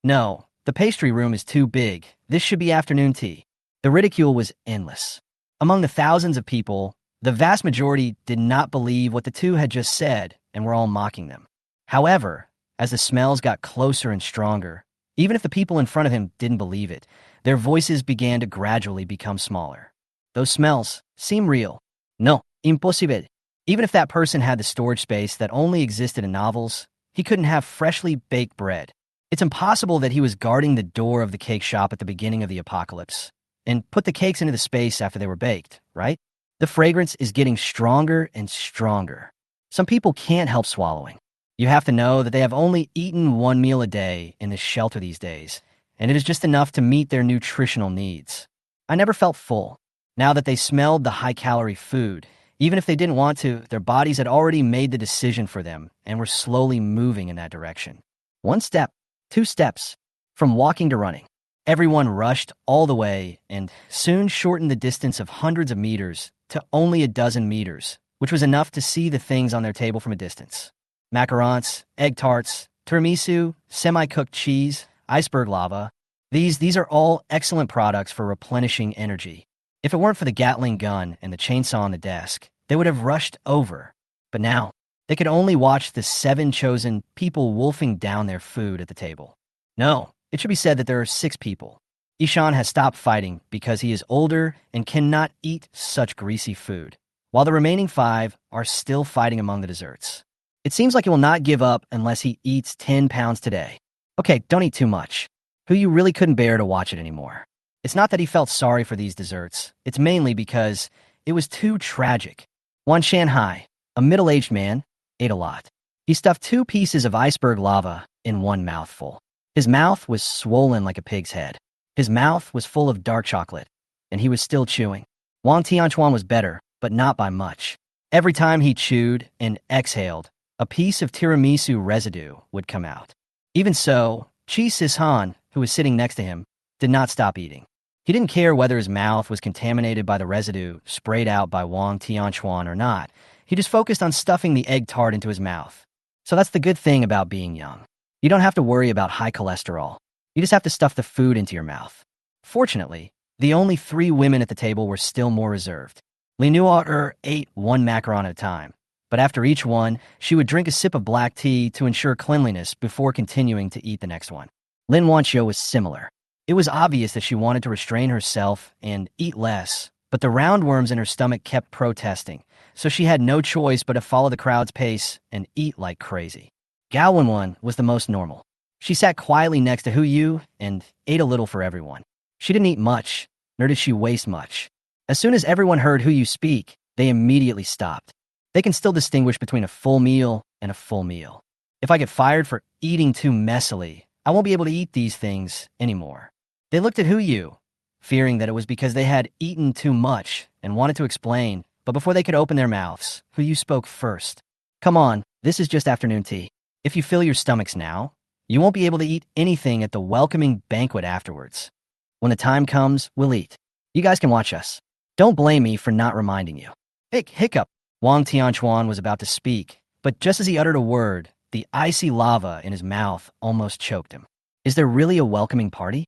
No, the pastry room is too big. This should be afternoon tea. The ridicule was endless. Among the thousands of people, the vast majority did not believe what the two had just said and were all mocking them. However, as the smells got closer and stronger, even if the people in front of him didn't believe it, their voices began to gradually become smaller. Those smells seem real. No, impossible. Even if that person had the storage space that only existed in novels, he couldn't have freshly baked bread. It's impossible that he was guarding the door of the cake shop at the beginning of the apocalypse and put the cakes into the space after they were baked, right? The fragrance is getting stronger and stronger. Some people can't help swallowing. You have to know that they have only eaten 1 meal a day in this shelter these days, and it is just enough to meet their nutritional needs. I never felt full. Now that they smelled the high-calorie food, even if they didn't want to, their bodies had already made the decision for them and were slowly moving in that direction. 1 step, 2 steps, from walking to running. Everyone rushed all the way and soon shortened the distance of hundreds of meters to only a dozen meters, which was enough to see the things on their table from a distance. Macarons, egg tarts, tiramisu, semi-cooked cheese, iceberg lava. These are all excellent products for replenishing energy. If it weren't for the Gatling gun and the chainsaw on the desk, they would have rushed over. But now, they could only watch the 7 chosen people wolfing down their food at the table. No, it should be said that there are 6 people. Ishan has stopped fighting because he is older and cannot eat such greasy food, while the remaining 5 are still fighting among the desserts. It seems like he will not give up unless he eats 10 pounds today. Okay, don't eat too much. Hu Yu really couldn't bear to watch it anymore. It's not that he felt sorry for these desserts. It's mainly because it was too tragic. Wan Shanhai, a middle-aged man, ate a lot. He stuffed 2 pieces of iceberg lava in 1 mouthful. His mouth was swollen like a pig's head. His mouth was full of dark chocolate, and he was still chewing. Wang Tianchuan was better, but not by much. Every time he chewed and exhaled, a piece of tiramisu residue would come out. Even so, Qi Sishan, who was sitting next to him, did not stop eating. He didn't care whether his mouth was contaminated by the residue sprayed out by Wang Tianchuan or not. He just focused on stuffing the egg tart into his mouth. So that's the good thing about being young. You don't have to worry about high cholesterol. You just have to stuff the food into your mouth. Fortunately, the only 3 women at the table were still more reserved. Li Nuo ate 1 macaron at a time, but after each one, she would drink a sip of black tea to ensure cleanliness before continuing to eat the next one. Lin Wanqiu was similar. It was obvious that she wanted to restrain herself and eat less, but the roundworms in her stomach kept protesting, so she had no choice but to follow the crowd's pace and eat like crazy. Gao Wenwen was the most normal. She sat quietly next to Hu Yu and ate a little for everyone. She didn't eat much, nor did she waste much. As soon as everyone heard Hu Yu speak, they immediately stopped. They can still distinguish between a full meal and a full meal. If I get fired for eating too messily, I won't be able to eat these things anymore. They looked at Hu Yu, fearing that it was because they had eaten too much and wanted to explain, but before they could open their mouths, Hu Yu spoke first. Come on, this is just afternoon tea. If you fill your stomachs now, you won't be able to eat anything at the welcoming banquet afterwards. When the time comes, we'll eat. You guys can watch us. Don't blame me for not reminding you. Hiccup. Wang Tianchuan was about to speak, but just as he uttered a word, the icy lava in his mouth almost choked him. Is there really a welcoming party?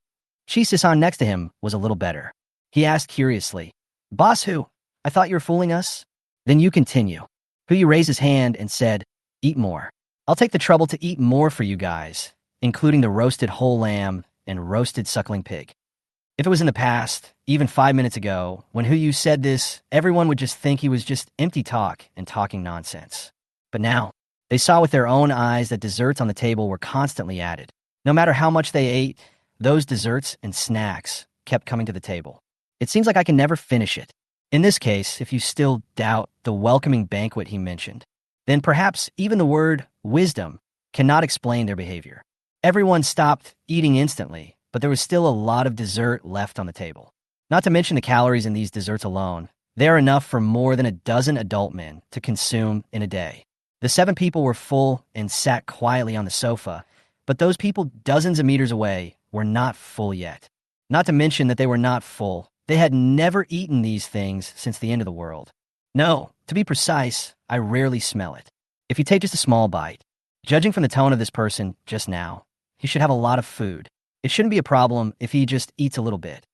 Qi Sisan next to him was a little better. He asked curiously, Boss Hu, I thought you were fooling us? Then you continue. Hu Yu raised his hand and said, Eat more. I'll take the trouble to eat more for you guys, including the roasted whole lamb and roasted suckling pig. If it was in the past, even 5 minutes ago, when Hu Yu said this, everyone would just think he was just empty talk and talking nonsense. But now, they saw with their own eyes that desserts on the table were constantly added. No matter how much they ate, those desserts and snacks kept coming to the table. It seems like I can never finish it. In this case, if you still doubt the welcoming banquet he mentioned, then perhaps even the word wisdom cannot explain their behavior. Everyone stopped eating instantly, but there was still a lot of dessert left on the table. Not to mention the calories in these desserts alone, they are enough for more than a dozen adult men to consume in a day. The 7 people were full and sat quietly on the sofa, but those people dozens of meters away were not full yet. Not to mention that they were not full. They had never eaten these things since the end of the world. No, to be precise, I rarely smell it. If you take just a small bite, judging from the tone of this person just now, he should have a lot of food. It shouldn't be a problem if he just eats a little bit.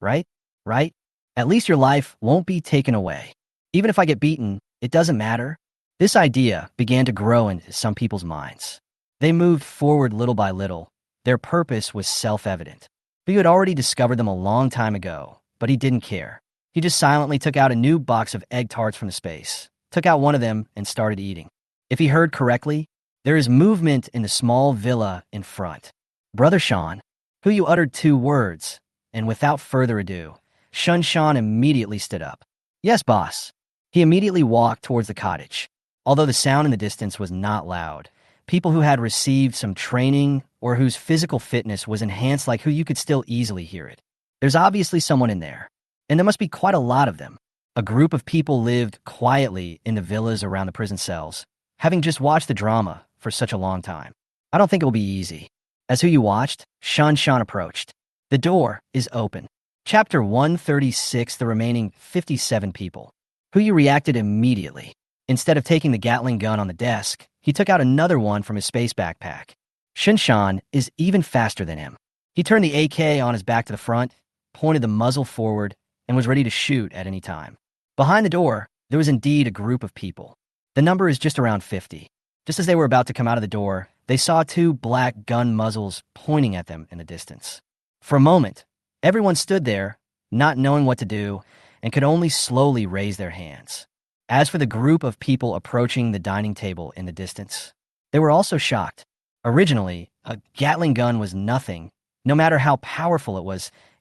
Right? Right? At least your life won't be taken away. Even if I get beaten, it doesn't matter. This idea began to grow into some people's minds. They moved forward little by little. Their purpose was self-evident. He had already discovered them a long time ago, but he didn't care. He just silently took out a new box of egg tarts from the space, took out one of them, and started eating. If he heard correctly, there is movement in the small villa in front. Brother Sean, Hu Yu uttered 2 words, and without further ado, Shun Shan immediately stood up. Yes, boss. He immediately walked towards the cottage. Although the sound in the distance was not loud, people who had received some training or whose physical fitness was enhanced like Hu Yu could still easily hear it. There's obviously someone in there, and there must be quite a lot of them. A group of people lived quietly in the villas around the prison cells, having just watched the drama for such a long time. I don't think it will be easy. As Hu Yu watched, Shan Shan approached. The door is open. Chapter 136, the remaining 57 people. Hu Yu reacted immediately. Instead of taking the Gatling gun on the desk, he took out another one from his space backpack. Shan Shan is even faster than him. He turned the AK on his back to the front, pointed the muzzle forward, and was ready to shoot at any time. Behind the door, there was indeed a group of people. The number is just around 50. Just as they were about to come out of the door, they saw 2 black gun muzzles pointing at them in the distance. For a moment, everyone stood there, not knowing what to do, and could only slowly raise their hands. As for the group of people approaching the dining table in the distance, they were also shocked. Originally, a Gatling gun was nothing. No matter how powerful it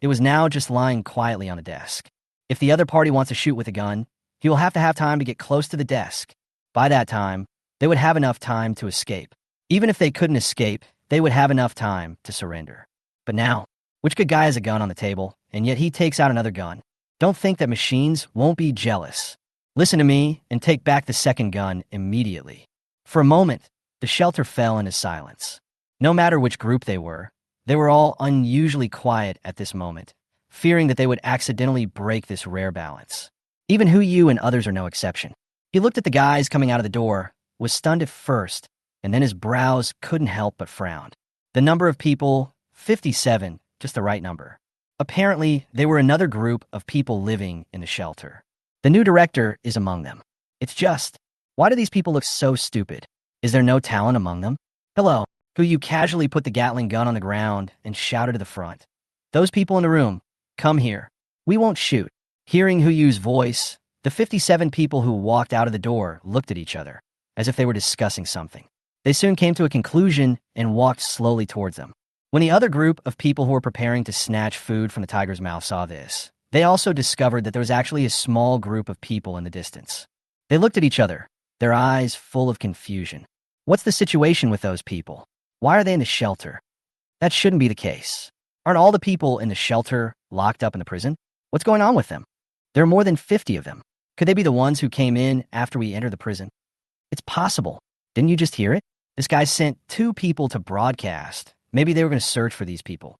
was now just lying quietly on a desk. If the other party wants to shoot with a gun, he will have to have time to get close to the desk. By that time, they would have enough time to escape. Even if they couldn't escape, they would have enough time to surrender. But now, which good guy has a gun on the table, and yet he takes out another gun? Don't think that machines won't be jealous. Listen to me and take back the second gun immediately. For a moment, the shelter fell into silence. No matter which group they were all unusually quiet at this moment, fearing that they would accidentally break this rare balance. Even Yu and others are no exception. He looked at the guys coming out of the door, was stunned at first, and then his brows couldn't help but frown. The number of people, 57, just the right number. Apparently, they were another group of people living in the shelter. The new director is among them. It's just, why do these people look so stupid? Is there no talent among them? Hello, Yu casually put the Gatling gun on the ground and shouted to the front. Those people in the room, come here. We won't shoot. Hearing Yu's voice, the 57 people who walked out of the door looked at each other, as if they were discussing something. They soon came to a conclusion and walked slowly towards them. When the other group of people who were preparing to snatch food from the tiger's mouth saw this, they also discovered that there was actually a small group of people in the distance. They looked at each other, their eyes full of confusion. What's the situation with those people? Why are they in the shelter? That shouldn't be the case. Aren't all the people in the shelter locked up in the prison? What's going on with them? There are more than 50 of them. Could they be the ones who came in after we entered the prison? It's possible. Didn't you just hear it? This guy sent 2 people to broadcast. Maybe they were going to search for these people.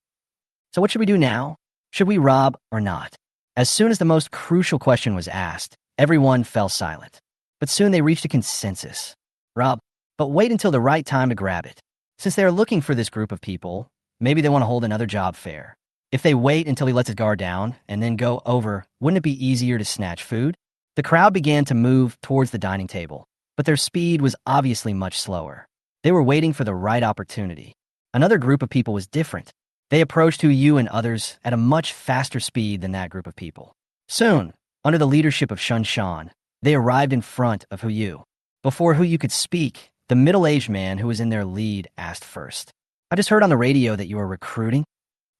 So what should we do now? Should we rob or not? As soon as the most crucial question was asked, everyone fell silent. But soon they reached a consensus. Rob, but wait until the right time to grab it. Since they are looking for this group of people, maybe they want to hold another job fair. If they wait until he lets his guard down and then go over, wouldn't it be easier to snatch food? The crowd began to move towards the dining table, but their speed was obviously much slower. They were waiting for the right opportunity. Another group of people was different. They approached Yu and others at a much faster speed than that group of people. Soon, under the leadership of Shun Shan, they arrived in front of Yu. Before Yu could speak, the middle-aged man who was in their lead asked first. I just heard on the radio that you are recruiting?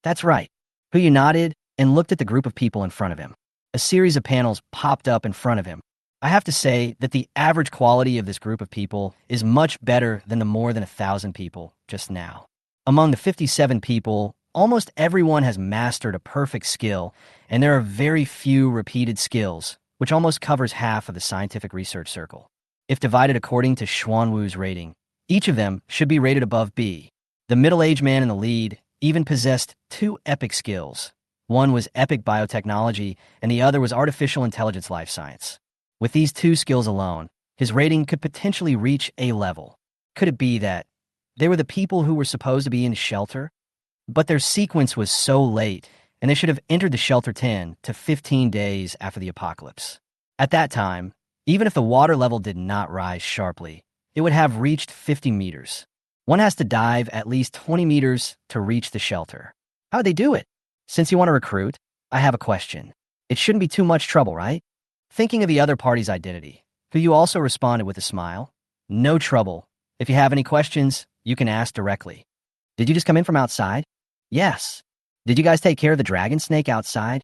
That's right. Yu nodded and looked at the group of people in front of him. A series of panels popped up in front of him. I have to say that the average quality of this group of people is much better than the more than 1,000 people just now. Among the 57 people, almost everyone has mastered a perfect skill, and there are very few repeated skills, which almost covers half of the scientific research circle. If divided according to Xuanwu's rating, each of them should be rated above B. The middle-aged man in the lead even possessed 2 epic skills. One was epic biotechnology, and the other was artificial intelligence life science. With these 2 skills alone, his rating could potentially reach A level. Could it be that they were the people who were supposed to be in shelter? But their sequence was so late, and they should have entered the shelter 10 to 15 days after the apocalypse. At that time, even if the water level did not rise sharply, it would have reached 50 meters. One has to dive at least 20 meters to reach the shelter. How'd they do it? Since you want to recruit, I have a question. It shouldn't be too much trouble, right? Thinking of the other party's identity, Yu also responded with a smile. No trouble. If you have any questions, you can ask directly. Did you just come in from outside? Yes. Did you guys take care of the dragon snake outside?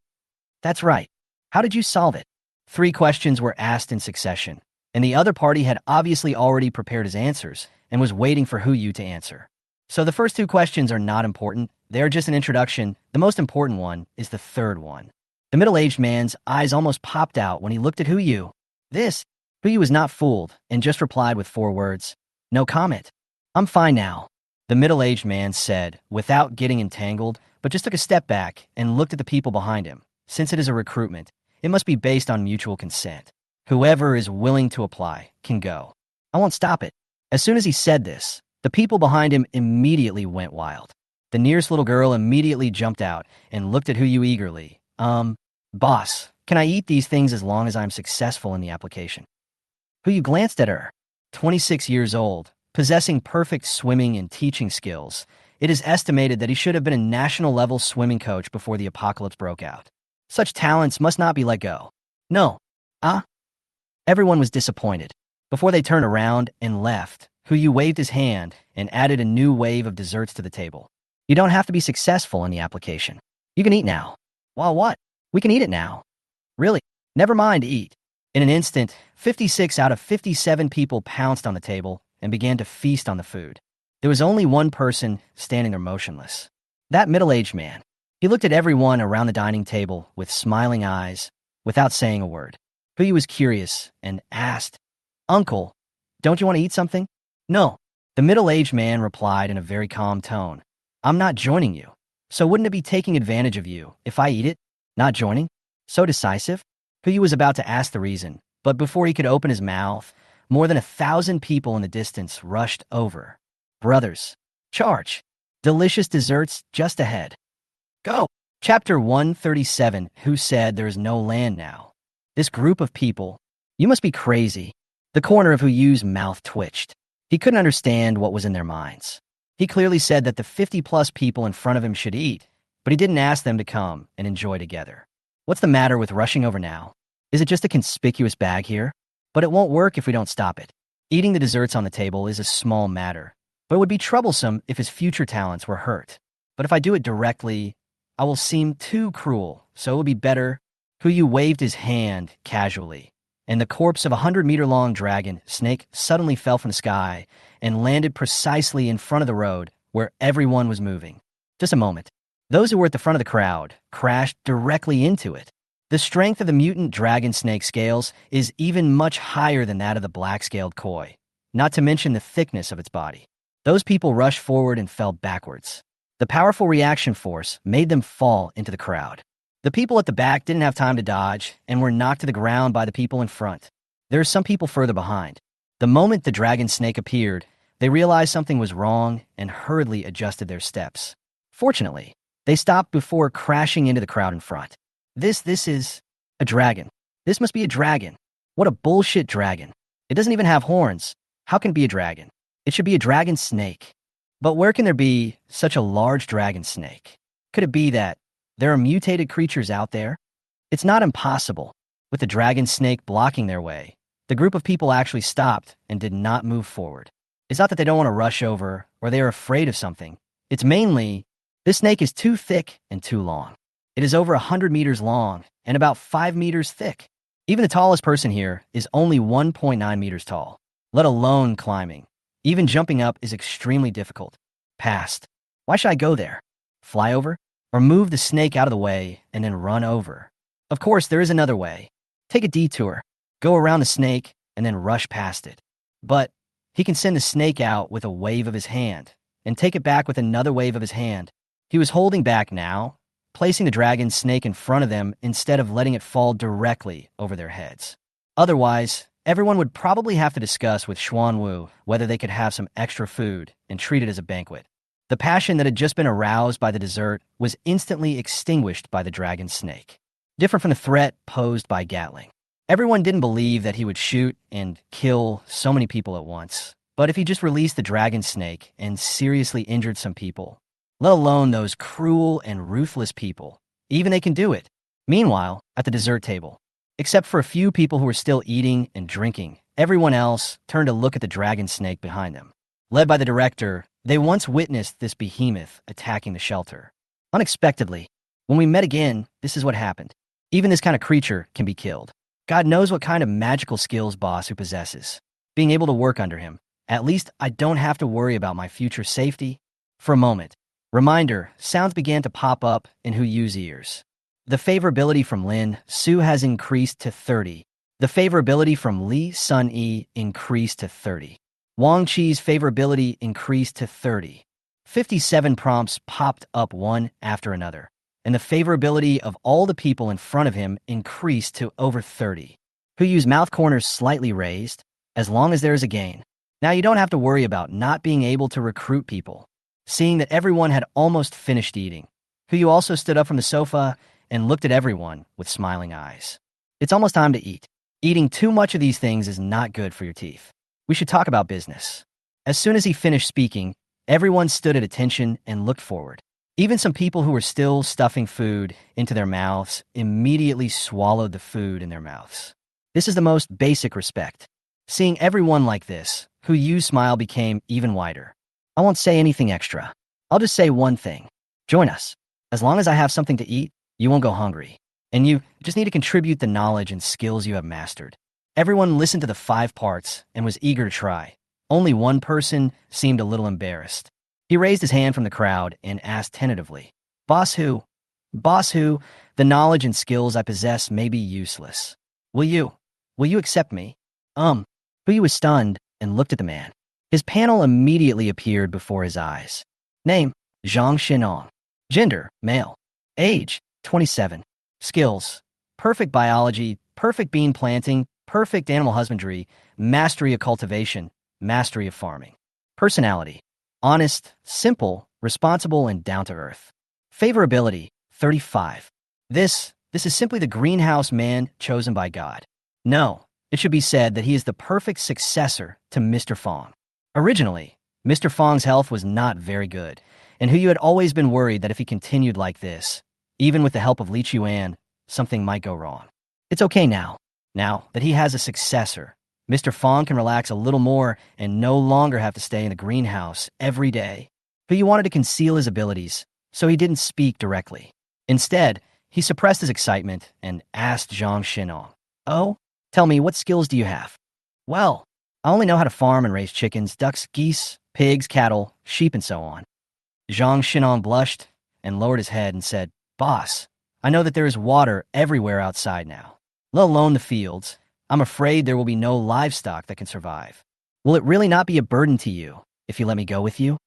That's right. How did you solve it? 3 questions were asked in succession, and the other party had obviously already prepared his answers and was waiting for Yu to answer. So the first 2 questions are not important. They're just an introduction. The most important one is the third one. The middle-aged man's eyes almost popped out when he looked at Yu. Yu was not fooled and just replied with 4 words. No comment. I'm fine now, the middle-aged man said, without getting entangled, but just took a step back and looked at the people behind him. Since it is a recruitment, it must be based on mutual consent. Whoever is willing to apply can go. I won't stop it. As soon as he said this, the people behind him immediately went wild. The nearest little girl immediately jumped out and looked at Yu eagerly. Boss, can I eat these things as long as I'm successful in the application? Yu glanced at her. 26 years old, possessing perfect swimming and teaching skills, it is estimated that he should have been a national-level swimming coach before the apocalypse broke out. Such talents must not be let go. No. Everyone was disappointed. Before they turned around and left, Yu waved his hand and added a new wave of desserts to the table. You don't have to be successful in the application. You can eat now. Well, what? We can eat it now. Really? Never mind, eat. In an instant, 56 out of 57 people pounced on the table and began to feast on the food. There was only one person standing there motionless. That middle-aged man. He looked at everyone around the dining table with smiling eyes, without saying a word. He was curious and asked, "Uncle, don't you want to eat something?" "No." The middle-aged man replied in a very calm tone. "I'm not joining you. So wouldn't it be taking advantage of you if I eat it? Not joining?" So decisive? Puyi was about to ask the reason, but before he could open his mouth, more than 1,000 people in the distance rushed over. "Brothers, charge! Delicious desserts just ahead. Go!" Chapter 137, Who Said There Is No Land Now? This group of people, you must be crazy. The corner of Huyu's mouth twitched. He couldn't understand what was in their minds. He clearly said that the 50-plus people in front of him should eat, but he didn't ask them to come and enjoy together. What's the matter with rushing over now? Is it just a conspicuous bag here? But it won't work if we don't stop it. Eating the desserts on the table is a small matter, but it would be troublesome if his future talents were hurt. But if I do it directly, I will seem too cruel, so it would be better. Huyu waved his hand casually, and the corpse of a 100-meter-long dragon snake suddenly fell from the sky and landed precisely in front of the road where everyone was moving. Just a moment. Those who were at the front of the crowd crashed directly into it. The strength of the mutant dragon snake scales is even much higher than that of the black-scaled koi, not to mention the thickness of its body. Those people rushed forward and fell backwards. The powerful reaction force made them fall into the crowd. The people at the back didn't have time to dodge and were knocked to the ground by the people in front. There are some people further behind. The moment the dragon snake appeared, they realized something was wrong and hurriedly adjusted their steps. Fortunately, they stopped before crashing into the crowd in front. This is a dragon. This must be a dragon. What a bullshit dragon. It doesn't even have horns. How can it be a dragon? It should be a dragon snake. But where can there be such a large dragon snake? Could it be that there are mutated creatures out there? It's not impossible. With the dragon snake blocking their way, the group of people actually stopped and did not move forward. It's not that they don't want to rush over or they are afraid of something. It's mainly, this snake is too thick and too long. It is over 100 meters long and about 5 meters thick. Even the tallest person here is only 1.9 meters tall, let alone climbing. Even jumping up is extremely difficult. Past. Why should I go there? Fly over? Or move the snake out of the way and then run over? Of course, there is another way. Take a detour. Go around the snake and then rush past it. But he can send the snake out with a wave of his hand and take it back with another wave of his hand. He was holding back now, placing the dragon snake in front of them instead of letting it fall directly over their heads. Otherwise, everyone would probably have to discuss with Xuan Wu whether they could have some extra food and treat it as a banquet. The passion that had just been aroused by the dessert was instantly extinguished by the dragon snake. Different from the threat posed by Gatling. Everyone didn't believe that he would shoot and kill so many people at once. But if he just released the dragon snake and seriously injured some people, let alone those cruel and ruthless people, even they can do it. Meanwhile, at the dessert table, except for a few people who were still eating and drinking, everyone else turned to look at the dragon snake behind them. Led by the director, they once witnessed this behemoth attacking the shelter. Unexpectedly, when we met again, this is what happened. Even this kind of creature can be killed. God knows what kind of magical skills Boss who possesses. Being able to work under him, at least I don't have to worry about my future safety. For a moment, reminder, sounds began to pop up in Huyu's ears. The favorability from Lin Su has increased to 30. The favorability from Li Sun Yi increased to 30. Wang Qi's favorability increased to 30. 57 prompts popped up one after another, and the favorability of all the people in front of him increased to over 30. Huyu's mouth corners slightly raised, as long as there is a gain. Now you don't have to worry about not being able to recruit people. Seeing that everyone had almost finished eating, Huyu also stood up from the sofa and looked at everyone with smiling eyes. It's almost time to eat. Eating too much of these things is not good for your teeth. We should talk about business. As soon as he finished speaking, everyone stood at attention and looked forward. Even some people who were still stuffing food into their mouths immediately swallowed the food in their mouths. This is the most basic respect. Seeing everyone like this, Huyu's smile became even wider. I won't say anything extra. I'll just say one thing. Join us. As long as I have something to eat, you won't go hungry. And you just need to contribute the knowledge and skills you have mastered. Everyone listened to the 5 parts and was eager to try. Only one person seemed a little embarrassed. He raised his hand from the crowd and asked tentatively, Boss who? Boss who? The knowledge and skills I possess may be useless. Will you? Will you accept me? Puyi was stunned and looked at the man. His panel immediately appeared before his eyes. Name, Zhang Xinong. Gender, male. Age, 27. Skills, perfect biology, perfect bean planting, perfect animal husbandry, mastery of cultivation, mastery of farming. Personality, honest, simple, responsible, and down-to-earth. Favorability, 35. This is simply the greenhouse man chosen by God. No, it should be said that he is the perfect successor to Mr. Fong. Originally, Mr. Fong's health was not very good, and Hu Yu had always been worried that if he continued like this, even with the help of Li Chuan, something might go wrong. It's okay now. Now that he has a successor, Mr. Fong can relax a little more and no longer have to stay in the greenhouse every day. Hu Yu wanted to conceal his abilities, so he didn't speak directly. Instead, he suppressed his excitement and asked Zhang Xinong, Oh, tell me, what skills do you have? Well, I only know how to farm and raise chickens, ducks, geese, pigs, cattle, sheep, and so on. Zhang Xinong blushed and lowered his head and said, Boss, I know that there is water everywhere outside now, let alone the fields. I'm afraid there will be no livestock that can survive. Will it really not be a burden to you if you let me go with you?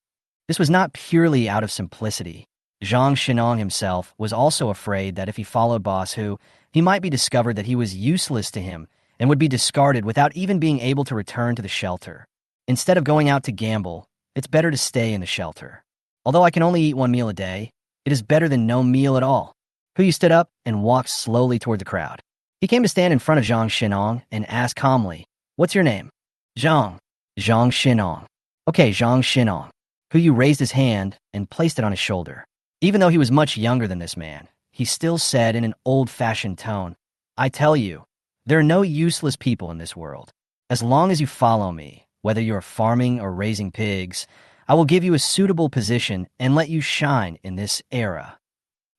This was not purely out of simplicity. Zhang Xinong himself was also afraid that if he followed Boss Hu, he might be discovered that he was useless to him and would be discarded without even being able to return to the shelter. Instead of going out to gamble, it's better to stay in the shelter. Although I can only eat one meal a day, it is better than no meal at all. Hu Yu stood up and walked slowly toward the crowd. He came to stand in front of Zhang Xinong and asked calmly, What's your name? Zhang. Zhang Xinong. Okay, Zhang Xinong. Hu Yu raised his hand and placed it on his shoulder. Even though he was much younger than this man, he still said in an old-fashioned tone, I tell you, there are no useless people in this world. As long as you follow me, whether you're farming or raising pigs, I will give you a suitable position and let you shine in this era.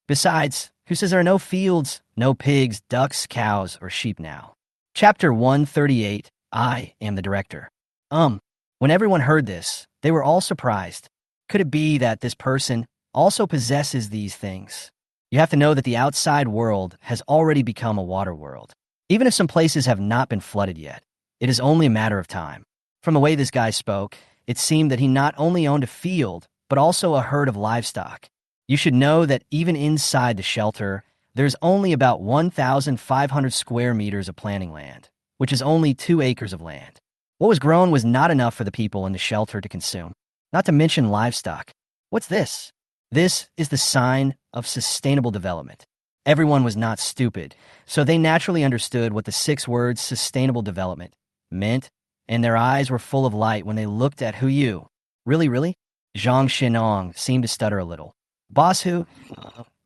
Besides, who says there are no fields, no pigs, ducks, cows, or sheep now? Chapter 138, I am the director. When everyone heard this, they were all surprised. Could it be that this person also possesses these things? You have to know that the outside world has already become a water world. Even if some places have not been flooded yet, it is only a matter of time. From the way this guy spoke, it seemed that he not only owned a field, but also a herd of livestock. You should know that even inside the shelter, there's only about 1,500 square meters of planting land, which is only 2 acres of land. What was grown was not enough for the people in the shelter to consume, not to mention livestock. What's this? This is the sign of sustainable development. Everyone was not stupid, so they naturally understood what the 6 words sustainable development meant, and their eyes were full of light when they looked at Hu Yu. Really? Zhang Xinong seemed to stutter a little. Boss Hu,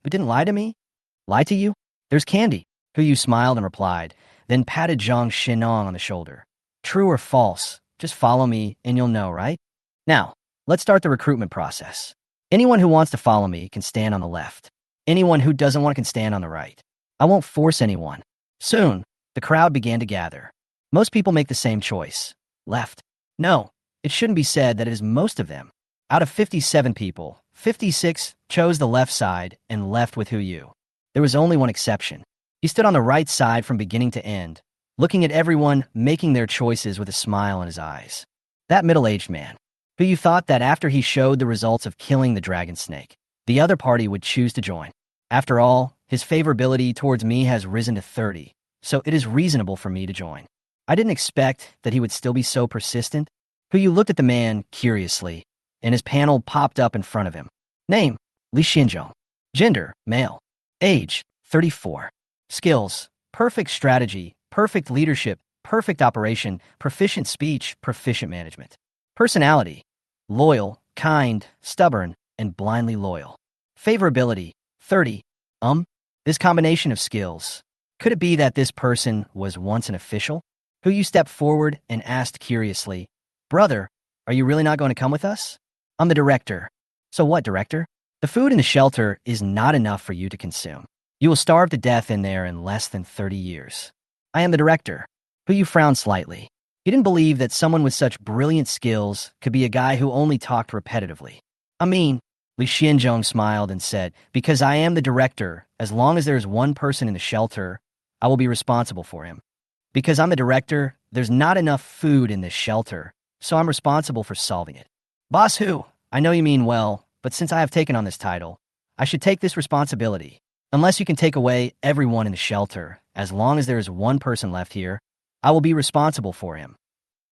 but didn't lie to me? Lie to you? There's candy. Hu Yu smiled and replied, then patted Zhang Xinong on the shoulder. True or false? Just follow me and you'll know, right? Now, let's start the recruitment process. Anyone who wants to follow me can stand on the left. Anyone who doesn't want can stand on the right. I won't force anyone. Soon, the crowd began to gather. Most people make the same choice. Left. No, it shouldn't be said that it is most of them. Out of 57 people, 56 chose the left side and left with Hu Yu. There was only one exception. He stood on the right side from beginning to end, looking at everyone making their choices with a smile in his eyes. That middle-aged man, Hu Yu thought that after he showed the results of killing the dragon snake, the other party would choose to join. After all, his favorability towards me has risen to 30, so it is reasonable for me to join. I didn't expect that he would still be so persistent. Hu Yu looked at the man curiously, and his panel popped up in front of him. Name, Li Xinzhong. Gender, male. Age, 34. Skills, perfect strategy, perfect leadership, perfect operation, proficient speech, proficient management. Personality, loyal, kind, stubborn, and blindly loyal. Favorability, 30. This combination of skills. Could it be that this person was once an official? Hu Yu stepped forward and asked curiously, Brother, are you really not going to come with us? I'm the director. So what, director? The food in the shelter is not enough for you to consume. You will starve to death in there in less than 30 years. I am the director. Hu Yu frowned slightly. He didn't believe that someone with such brilliant skills could be a guy who only talked repetitively. I mean, Li Xianzhong smiled and said, because I am the director, as long as there's one person in the shelter, I will be responsible for him. Because I'm the director, there's not enough food in this shelter, so I'm responsible for solving it. Boss who? I know you mean well, but since I have taken on this title, I should take this responsibility. Unless you can take away everyone in the shelter, as long as there is one person left here, I will be responsible for him.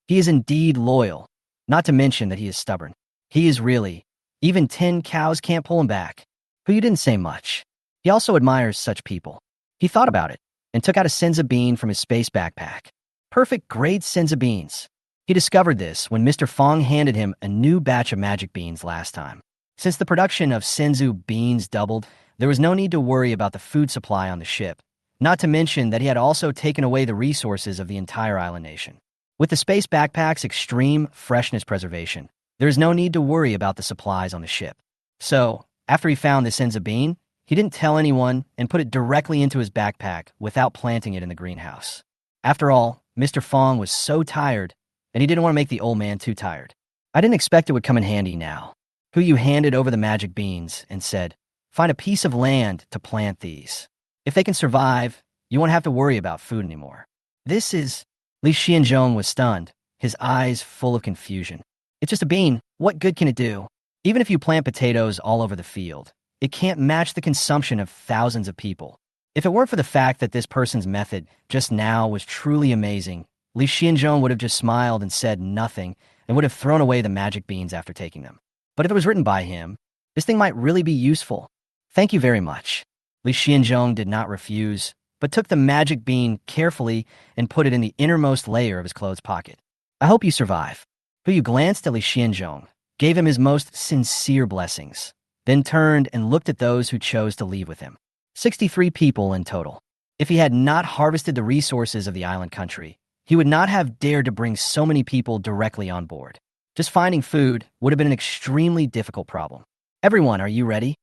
He is indeed loyal, not to mention that he is stubborn. He is really. Even 10 cows can't pull him back. But you didn't say much. He also admires such people. He thought about it and took out a senza bean from his space backpack. Perfect grade senza beans. He discovered this when Mr. Fong handed him a new batch of magic beans last time. Since the production of senzu beans doubled, there was no need to worry about the food supply on the ship, not to mention that he had also taken away the resources of the entire island nation. With the space backpack's extreme freshness preservation, there is no need to worry about the supplies on the ship. So, after he found the senza bean, he didn't tell anyone and put it directly into his backpack without planting it in the greenhouse. After all, Mr. Fong was so tired, and he didn't want to make the old man too tired. I didn't expect it would come in handy now. Hu handed over the magic beans and said, find a piece of land to plant these. If they can survive, you won't have to worry about food anymore. This is... Li Xianzhong was stunned, his eyes full of confusion. It's just a bean. What good can it do? Even if you plant potatoes all over the field, it can't match the consumption of thousands of people. If it weren't for the fact that this person's method just now was truly amazing, Li Xianzhong would have just smiled and said nothing and would have thrown away the magic beans after taking them. But if it was written by him, this thing might really be useful. Thank you very much. Li Xianzhong did not refuse, but took the magic bean carefully and put it in the innermost layer of his clothes pocket. I hope you survive. Hu glanced at Li Xianzhong, gave him his most sincere blessings, then turned and looked at those who chose to leave with him. 63 people in total. If he had not harvested the resources of the island country, he would not have dared to bring so many people directly on board. Just finding food would have been an extremely difficult problem. Everyone, are you ready?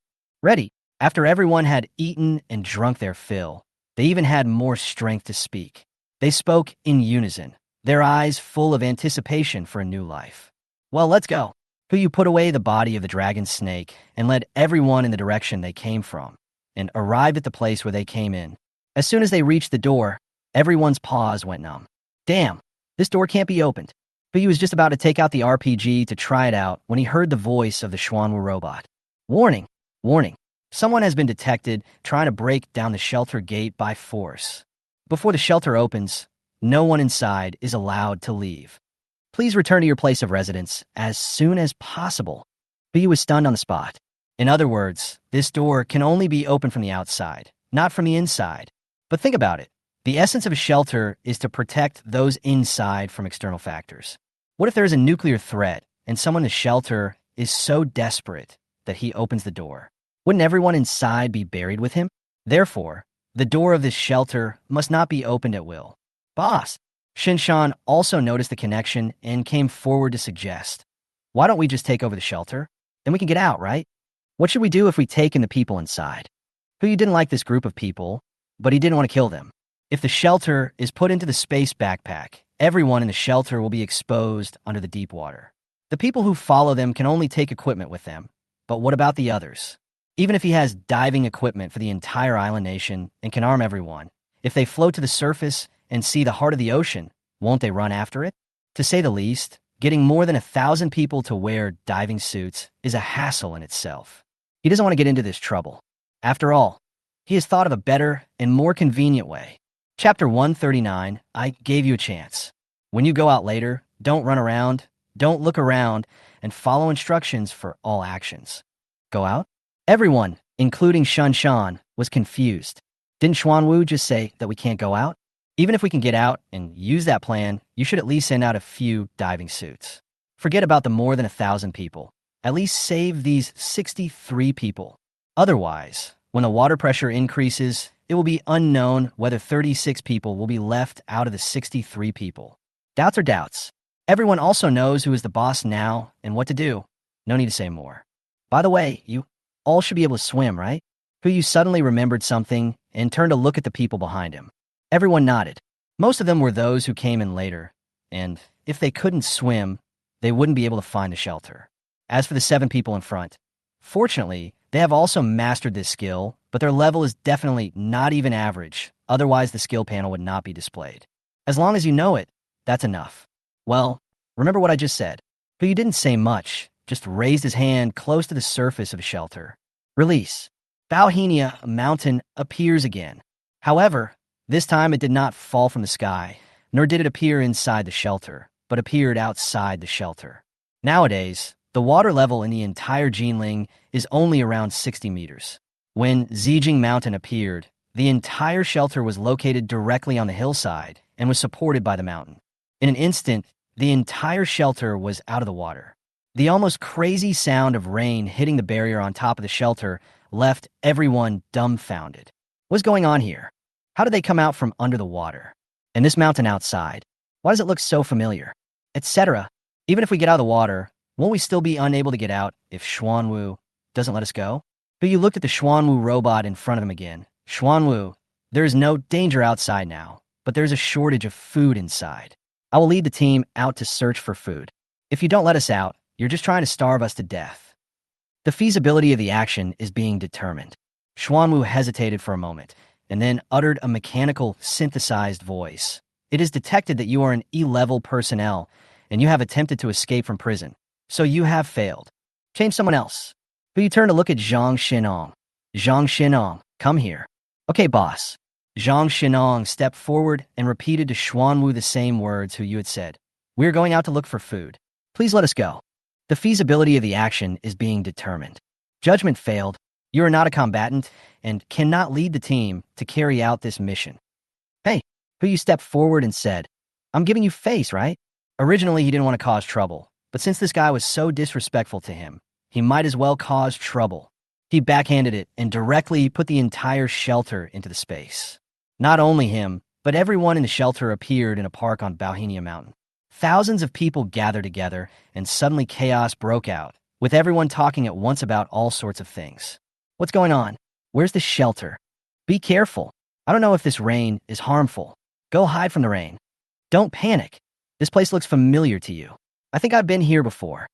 Ready. After everyone had eaten and drunk their fill, they even had more strength to speak. They spoke in unison, their eyes full of anticipation for a new life. Well, let's go. Hu put away the body of the dragon snake and led everyone in the direction they came from, and arrived at the place where they came in. As soon as they reached the door, everyone's paws went numb. Damn, this door can't be opened. Hu was just about to take out the RPG to try it out when he heard the voice of the Xuanwu robot. Warning, warning. Someone has been detected trying to break down the shelter gate by force. Before the shelter opens, no one inside is allowed to leave. Please return to your place of residence as soon as possible. Hu was stunned on the spot. In other words, this door can only be opened from the outside, not from the inside. But think about it. The essence of a shelter is to protect those inside from external factors. What if there is a nuclear threat and someone in the shelter is so desperate that he opens the door? Wouldn't everyone inside be buried with him? Therefore, the door of this shelter must not be opened at will. Boss! Shinshan also noticed the connection and came forward to suggest, why don't we just take over the shelter? Then we can get out, right? What should we do if we take in the people inside? Hu didn't like this group of people, but he didn't want to kill them. If the shelter is put into the space backpack, everyone in the shelter will be exposed under the deep water. The people who follow them can only take equipment with them, but what about the others? Even if he has diving equipment for the entire island nation and can arm everyone, if they float to the surface and see the heart of the ocean, won't they run after it? To say the least, getting more than 1,000 people to wear diving suits is a hassle in itself. He doesn't want to get into this trouble. After all, he has thought of a better and more convenient way. Chapter 139, I gave you a chance. When you go out later, don't run around, don't look around, and follow instructions for all actions. Go out? Everyone, including Shun Shan, was confused. Didn't Xuanwu just say that we can't go out? Even if we can get out and use that plan, you should at least send out a few diving suits. Forget about the more than 1,000 people. At least save these 63 people. Otherwise, when the water pressure increases, it will be unknown whether 36 people will be left out of the 63 people. Doubts are doubts. Everyone also knows who is the boss now and what to do. No need to say more. By the way, you all should be able to swim, right? Hu suddenly remembered something and turned to look at the people behind him. Everyone nodded. Most of them were those who came in later, and if they couldn't swim, they wouldn't be able to find the shelter. As for the 7 people in front, fortunately, they have also mastered this skill, but their level is definitely not even average, otherwise the skill panel would not be displayed. As long as you know it, that's enough. Well, remember what I just said. But you didn't say much, just raised his hand close to the surface of the shelter. Release. Bauhinia, a mountain, appears again. However, this time it did not fall from the sky, nor did it appear inside the shelter, but appeared outside the shelter. Nowadays, the water level in the entire Jinling is only around 60 meters. When Zijing Mountain appeared, the entire shelter was located directly on the hillside and was supported by the mountain. In an instant, the entire shelter was out of the water. The almost crazy sound of rain hitting the barrier on top of the shelter left everyone dumbfounded. What's going on here? How did they come out from under the water? And this mountain outside? Why does it look so familiar? Etc. Even if we get out of the water, won't we still be unable to get out if Xuanwu doesn't let us go? But you looked at the Xuanwu robot in front of him again. Xuanwu, there is no danger outside now, but there's a shortage of food inside. I will lead the team out to search for food. If you don't let us out, you're just trying to starve us to death. The feasibility of the action is being determined. Xuanwu hesitated for a moment, and then uttered a mechanical, synthesized voice. It is detected that you are an E-level personnel, and you have attempted to escape from prison. So you have failed. Change someone else. But you turn to look at Zhang Xinong. Zhang Xinong, come here. Okay, boss. Zhang Xinong stepped forward and repeated to Xuanwu the same words who you had said. We are going out to look for food. Please let us go. The feasibility of the action is being determined. Judgment failed. You are not a combatant and cannot lead the team to carry out this mission. Hey, who you stepped forward and said, I'm giving you face, right? Originally, he didn't want to cause trouble, but since this guy was so disrespectful to him, he might as well cause trouble. He backhanded it and directly put the entire shelter into the space. Not only him, but everyone in the shelter appeared in a park on Bauhinia Mountain. Thousands of people gathered together, and suddenly chaos broke out, with everyone talking at once about all sorts of things. What's going on? Where's the shelter? Be careful. I don't know if this rain is harmful. Go hide from the rain. Don't panic. This place looks familiar to you. I think I've been here before.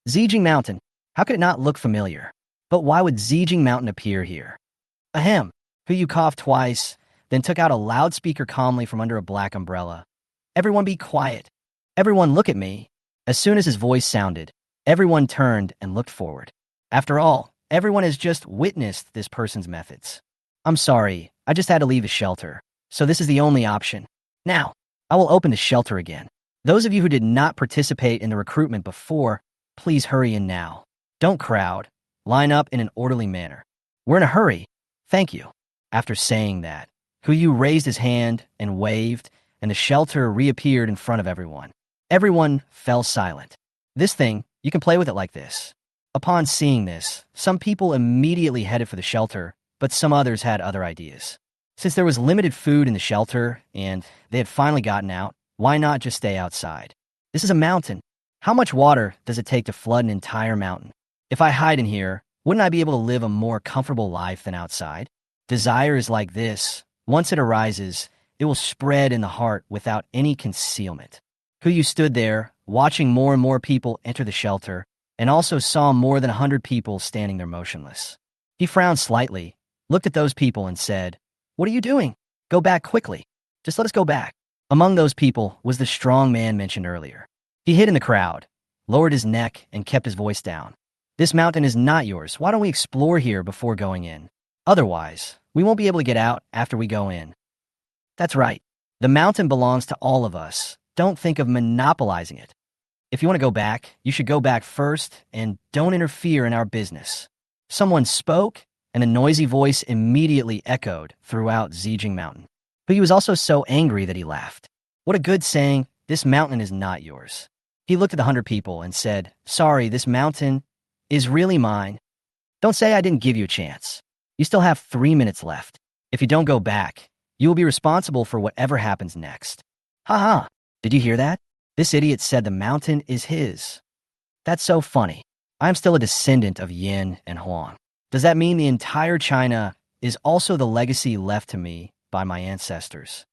Zijing Mountain. How could it not look familiar? But why would Zijing Mountain appear here? Ahem. Who you coughed twice, then took out a loudspeaker calmly from under a black umbrella. Everyone be quiet. Everyone look at me. As soon as his voice sounded, everyone turned and looked forward. After all, everyone has just witnessed this person's methods. I'm sorry, I just had to leave the shelter, so this is the only option. Now, I will open the shelter again. Those of you who did not participate in the recruitment before, please hurry in now. Don't crowd. Line up in an orderly manner. We're in a hurry. Thank you. After saying that, Huyu raised his hand and waved, and the shelter reappeared in front of everyone. Everyone fell silent. This thing, you can play with it like this. Upon seeing this, some people immediately headed for the shelter, but some others had other ideas. Since there was limited food in the shelter, and they had finally gotten out, why not just stay outside? This is a mountain. How much water does it take to flood an entire mountain? If I hide in here, wouldn't I be able to live a more comfortable life than outside? Desire is like this. Once it arises, it will spread in the heart without any concealment. Huyu stood there, watching more and more people enter the shelter, and also saw more than 100 people standing there motionless. He frowned slightly, looked at those people and said, What are you doing? Go back quickly. Just let us go back. Among those people was the strong man mentioned earlier. He hid in the crowd, lowered his neck, and kept his voice down. This mountain is not yours. Why don't we explore here before going in? Otherwise, we won't be able to get out after we go in. That's right. The mountain belongs to all of us. Don't think of monopolizing it. If you want to go back, you should go back first and don't interfere in our business. Someone spoke, and the noisy voice immediately echoed throughout Zijing Mountain. But he was also so angry that he laughed. What a good saying, this mountain is not yours. He looked at the 100 people and said, Sorry, this mountain is really mine. Don't say I didn't give you a chance. You still have 3 minutes left. If you don't go back, you will be responsible for whatever happens next. Haha, did you hear that? This idiot said the mountain is his. That's so funny. I'm still a descendant of Yin and Huang. Does that mean the entire China is also the legacy left to me by my ancestors?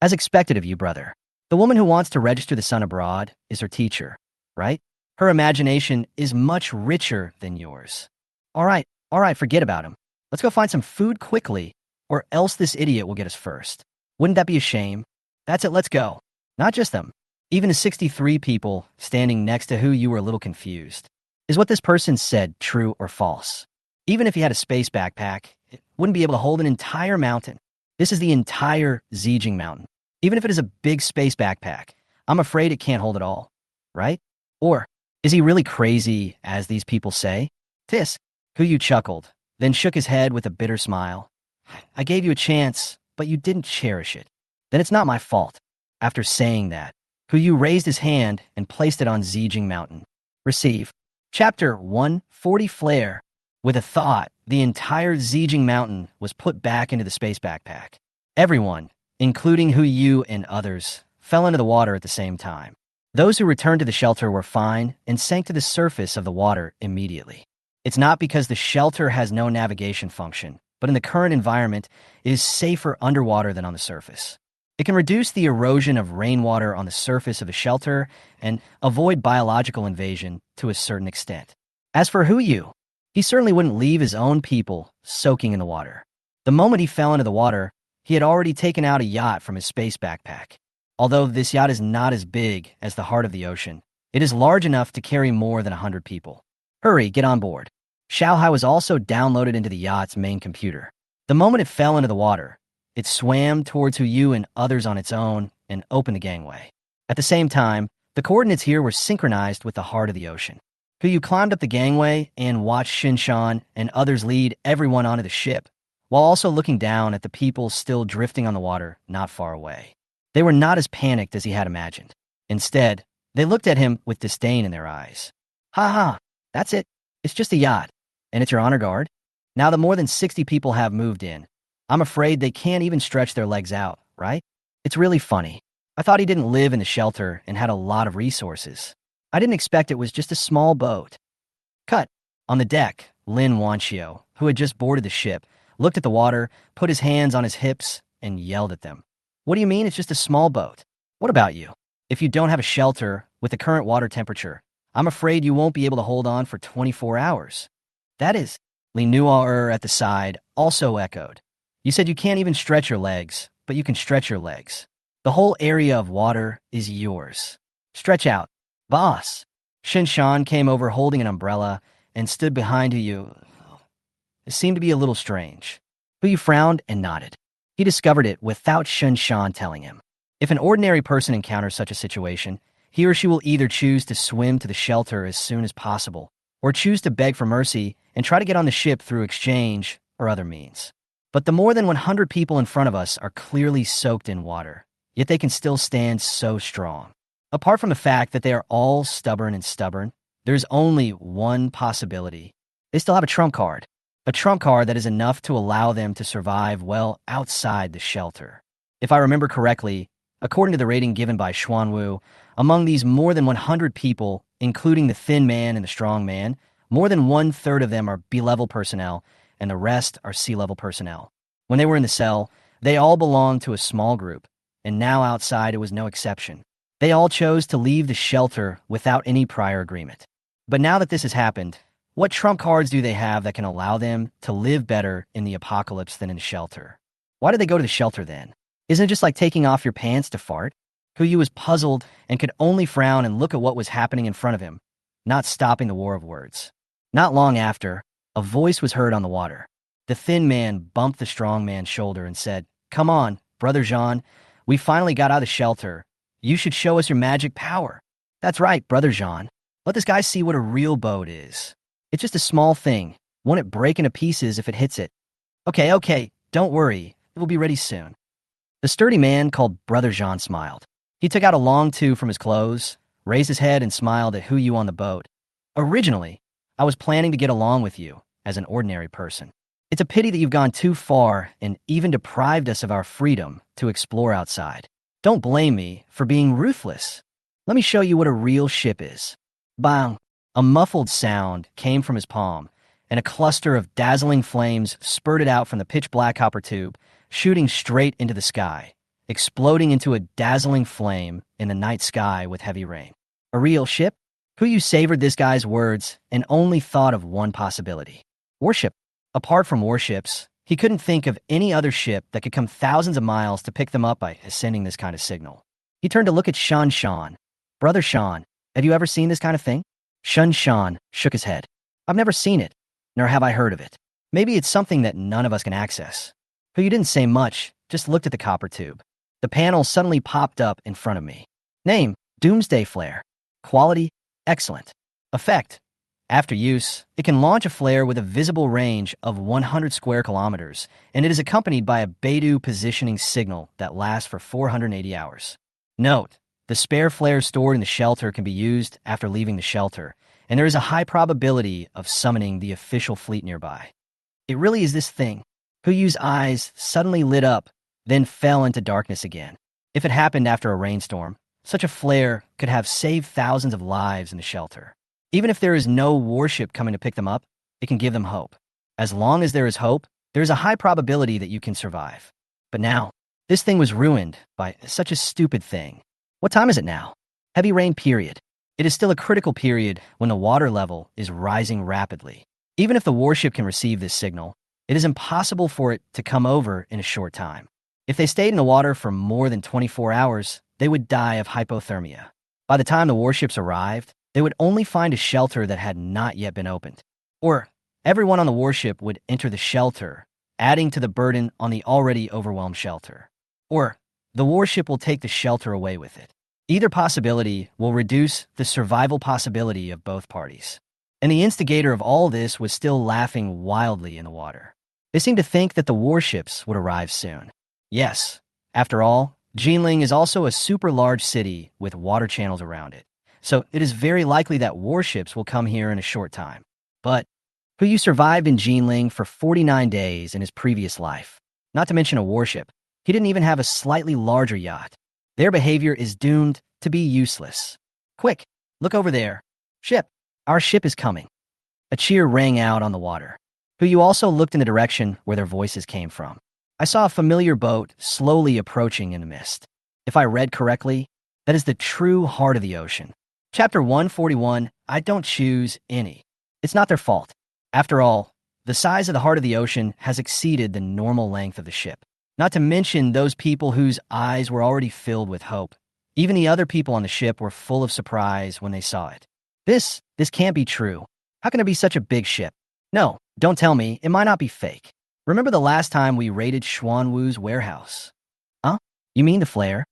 As expected of you, brother. The woman who wants to register the son abroad is her teacher, right? Her imagination is much richer than yours. All right, forget about him. Let's go find some food quickly, or else this idiot will get us first. Wouldn't that be a shame? That's it, let's go. Not just them. Even the 63 people standing next to who you were a little confused. Is what this person said true or false? Even if he had a space backpack, it wouldn't be able to hold an entire mountain. This is the entire Zijing mountain. Even if it is a big space backpack, I'm afraid it can't hold it all, right? Or is he really crazy, as these people say? Tisk, who you chuckled, then shook his head with a bitter smile. I gave you a chance, but you didn't cherish it. Then it's not my fault. After saying that, who you raised his hand and placed it on Zijing mountain. Receive. Chapter 140 Flare. With a thought, the entire Zijing mountain was put back into the space backpack. Everyone, including Hu Yu and others, fell into the water at the same time. Those who returned to the shelter were fine and sank to the surface of the water immediately. It's not because the shelter has no navigation function, but in the current environment, it is safer underwater than on the surface. It can reduce the erosion of rainwater on the surface of the shelter and avoid biological invasion to a certain extent. As for Hu Yu, he certainly wouldn't leave his own people soaking in the water. The moment he fell into the water, he had already taken out a yacht from his space backpack. Although this yacht is not as big as the heart of the ocean, it is large enough to carry more than 100 people. Hurry, get on board. Xiaohai was also downloaded into the yacht's main computer. The moment it fell into the water, it swam towards Hu Yu and others on its own and opened the gangway. At the same time, the coordinates here were synchronized with the heart of the ocean. Hu Yu climbed up the gangway and watched Shinshan and others lead everyone onto the ship, while also looking down at the people still drifting on the water not far away. They were not as panicked as he had imagined. Instead, they looked at him with disdain in their eyes. Ha ha, that's it. It's just a yacht. And it's your honor guard? Now that more than 60 people have moved in, I'm afraid they can't even stretch their legs out, right? It's really funny. I thought he didn't live in the shelter and had a lot of resources. I didn't expect it was just a small boat. Cut. On the deck, Lin Wanxiu, who had just boarded the ship, looked at the water, put his hands on his hips, and yelled at them. What do you mean it's just a small boat? What about you? If you don't have a shelter with the current water temperature, I'm afraid you won't be able to hold on for 24 hours. That is, Li Nuaer at the side also echoed. You said you can't even stretch your legs, but you can stretch your legs. The whole area of water is yours. Stretch out. Boss. Shinshan came over holding an umbrella and stood behind Hu Yu. It seemed to be a little strange. Hu Yu frowned and nodded. He discovered it without Shinshan telling him. If an ordinary person encounters such a situation, he or she will either choose to swim to the shelter as soon as possible, or choose to beg for mercy and try to get on the ship through exchange or other means. But the more than 100 people in front of us are clearly soaked in water, yet they can still stand so strong. Apart from the fact that they are all stubborn, there's only one possibility. They still have a trump card that is enough to allow them to survive well outside the shelter. If I remember correctly, according to the rating given by Xuanwu, among these more than 100 people, including the thin man and the strong man, more than 1/3 of them are B-level personnel, and the rest are C-level personnel. When they were in the cell, they all belonged to a small group, and now outside it was no exception. They all chose to leave the shelter without any prior agreement. But now that this has happened, what trump cards do they have that can allow them to live better in the apocalypse than in the shelter? Why did they go to the shelter then? Isn't it just like taking off your pants to fart? Hu Yu was puzzled and could only frown and look at what was happening in front of him, not stopping the war of words. Not long after, a voice was heard on the water. The thin man bumped the strong man's shoulder and said, "Come on, Brother Jean, we finally got out of the shelter. You should show us your magic power." "That's right, Brother Jean. Let this guy see what a real boat is. It's just a small thing. Won't it break into pieces if it hits it?" Okay, don't worry. It will be ready soon." The sturdy man called Brother Jean smiled. He took out a long tube from his clothes, raised his head and smiled at Hu Yu on the boat. "Originally, I was planning to get along with you as an ordinary person. It's a pity that you've gone too far and even deprived us of our freedom to explore outside. Don't blame me for being ruthless. Let me show you what a real ship is." Bang! A muffled sound came from his palm, and a cluster of dazzling flames spurted out from the pitch-black copper tube, shooting straight into the sky, exploding into a dazzling flame in the night sky with heavy rain. A real ship? Hu savored this guy's words and only thought of one possibility. Warship. Apart from warships, he couldn't think of any other ship that could come thousands of miles to pick them up by sending this kind of signal. He turned to look at Shan. Brother Shan, have you ever seen this kind of thing? Shan shook his head. I've never seen it, nor have I heard of it. Maybe it's something that none of us can access. Hu didn't say much, just looked at the copper tube. The panel suddenly popped up in front of me. Name, Doomsday Flare. Quality, excellent. Effect, after use, it can launch a flare with a visible range of 100 square kilometers, and it is accompanied by a Beidou positioning signal that lasts for 480 hours. Note, the spare flares stored in the shelter can be used after leaving the shelter, and there is a high probability of summoning the official fleet nearby. It really is this thing. Huyu's eyes suddenly lit up, then fell into darkness again. If it happened after a rainstorm, such a flare could have saved thousands of lives in the shelter. Even if there is no warship coming to pick them up, it can give them hope. As long as there is hope, there is a high probability that you can survive. But now, this thing was ruined by such a stupid thing. What time is it now? Heavy rain period. It is still a critical period when the water level is rising rapidly. Even if the warship can receive this signal, it is impossible for it to come over in a short time. If they stayed in the water for more than 24 hours, they would die of hypothermia. By the time the warships arrived, they would only find a shelter that had not yet been opened. Or everyone on the warship would enter the shelter, adding to the burden on the already overwhelmed shelter. Or the warship will take the shelter away with it. Either possibility will reduce the survival possibility of both parties. And the instigator of all this was still laughing wildly in the water. They seemed to think that the warships would arrive soon. Yes, after all, Jinling is also a super large city with water channels around it. So it is very likely that warships will come here in a short time. But Hu survived in Jinling for 49 days in his previous life. Not to mention a warship. He didn't even have a slightly larger yacht. Their behavior is doomed to be useless. Quick, look over there. Ship, our ship is coming. A cheer rang out on the water. Hu also looked in the direction where their voices came from. I saw a familiar boat slowly approaching in the mist. If I read correctly, that is the true heart of the ocean. Chapter 141, I don't choose any. It's not their fault. After all, the size of the heart of the ocean has exceeded the normal length of the ship. Not to mention those people whose eyes were already filled with hope. Even the other people on the ship were full of surprise when they saw it. This can't be true. How can it be such a big ship? No, don't tell me. It might not be fake. Remember the last time we raided Xuanwu's warehouse? Huh? You mean the flare?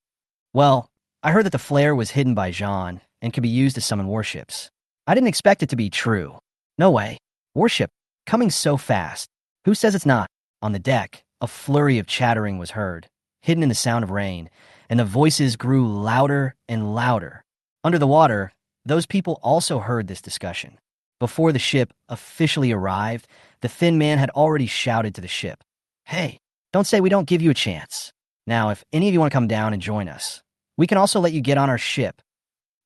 Well, I heard that the flare was hidden by Zhan and could be used to summon warships. I didn't expect it to be true. No way. Warship, coming so fast. Who says it's not? On the deck, a flurry of chattering was heard, hidden in the sound of rain, and the voices grew louder and louder. Under the water, those people also heard this discussion. Before the ship officially arrived, the thin man had already shouted to the ship, "Hey, don't say we don't give you a chance. Now, if any of you want to come down and join us, we can also let you get on our ship."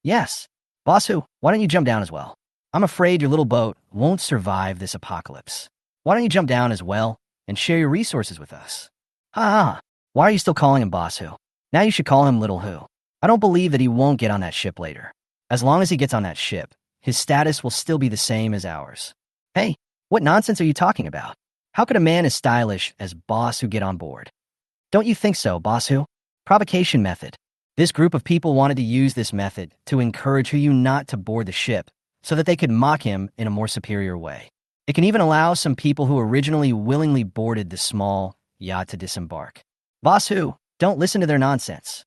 Yes. Bossu, why don't you jump down as well? I'm afraid your little boat won't survive this apocalypse. Why don't you jump down as well and share your resources with us? Ha ha. Why are you still calling him Bossu? Now you should call him Little Hu. I don't believe that he won't get on that ship later. As long as he gets on that ship, his status will still be the same as ours. Hey, what nonsense are you talking about? How could a man as stylish as Bossu get on board? Don't you think so, Bossu? Provocation method. This group of people wanted to use this method to encourage Hu not to board the ship so that they could mock him in a more superior way. It can even allow some people who originally willingly boarded the small yacht to disembark. Bossu, don't listen to their nonsense.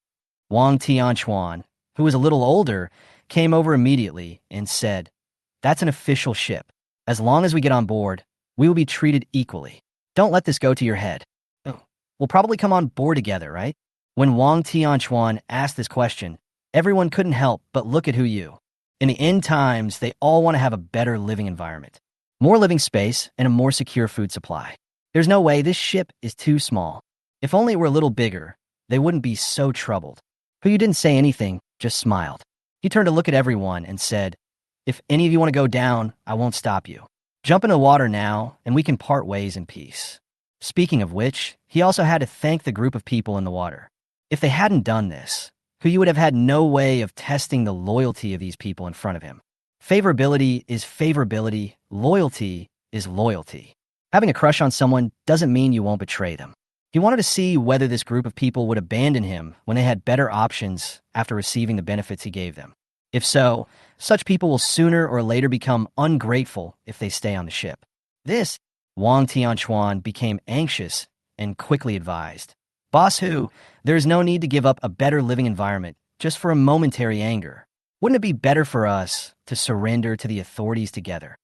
Wang Tianchuan, who was a little older, came over immediately and said, "That's an official ship. As long as we get on board, we will be treated equally. Don't let this go to your head. We'll probably come on board together, right?" When Wang Tianchuan asked this question, everyone couldn't help but look at Hu. In the end times, they all want to have a better living environment, more living space, and a more secure food supply. There's no way this ship is too small. If only it were a little bigger, they wouldn't be so troubled. Hu didn't say anything, just smiled. He turned to look at everyone and said, "If any of you want to go down, I won't stop you. Jump in the water now, and we can part ways in peace." Speaking of which, he also had to thank the group of people in the water. If they hadn't done this, Hu would have had no way of testing the loyalty of these people in front of him. Favorability is favorability, loyalty is loyalty. Having a crush on someone doesn't mean you won't betray them. He wanted to see whether this group of people would abandon him when they had better options after receiving the benefits he gave them. If so, such people will sooner or later become ungrateful if they stay on the ship. This, Wang Tianchuan became anxious and quickly advised. Boss Hu, there is no need to give up a better living environment just for a momentary anger. Wouldn't it be better for us to surrender to the authorities together?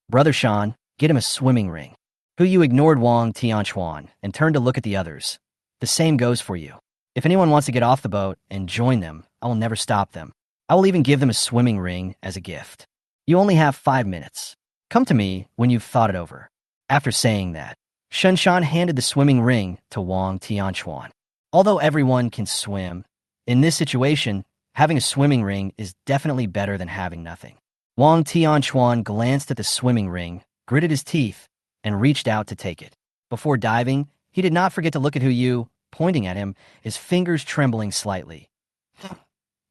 Brother Shan, get him a swimming ring. Hu ignored Wang Tianchuan and turned to look at the others. The same goes for you. If anyone wants to get off the boat and join them, I will never stop them. I will even give them a swimming ring as a gift. You only have 5 minutes. Come to me when you've thought it over. After saying that, Shen Shan handed the swimming ring to Wang Tianchuan. Although everyone can swim, in this situation, having a swimming ring is definitely better than having nothing. Wang Tianchuan glanced at the swimming ring, gritted his teeth, and reached out to take it. Before diving, he did not forget to look at Hu, pointing at him, his fingers trembling slightly.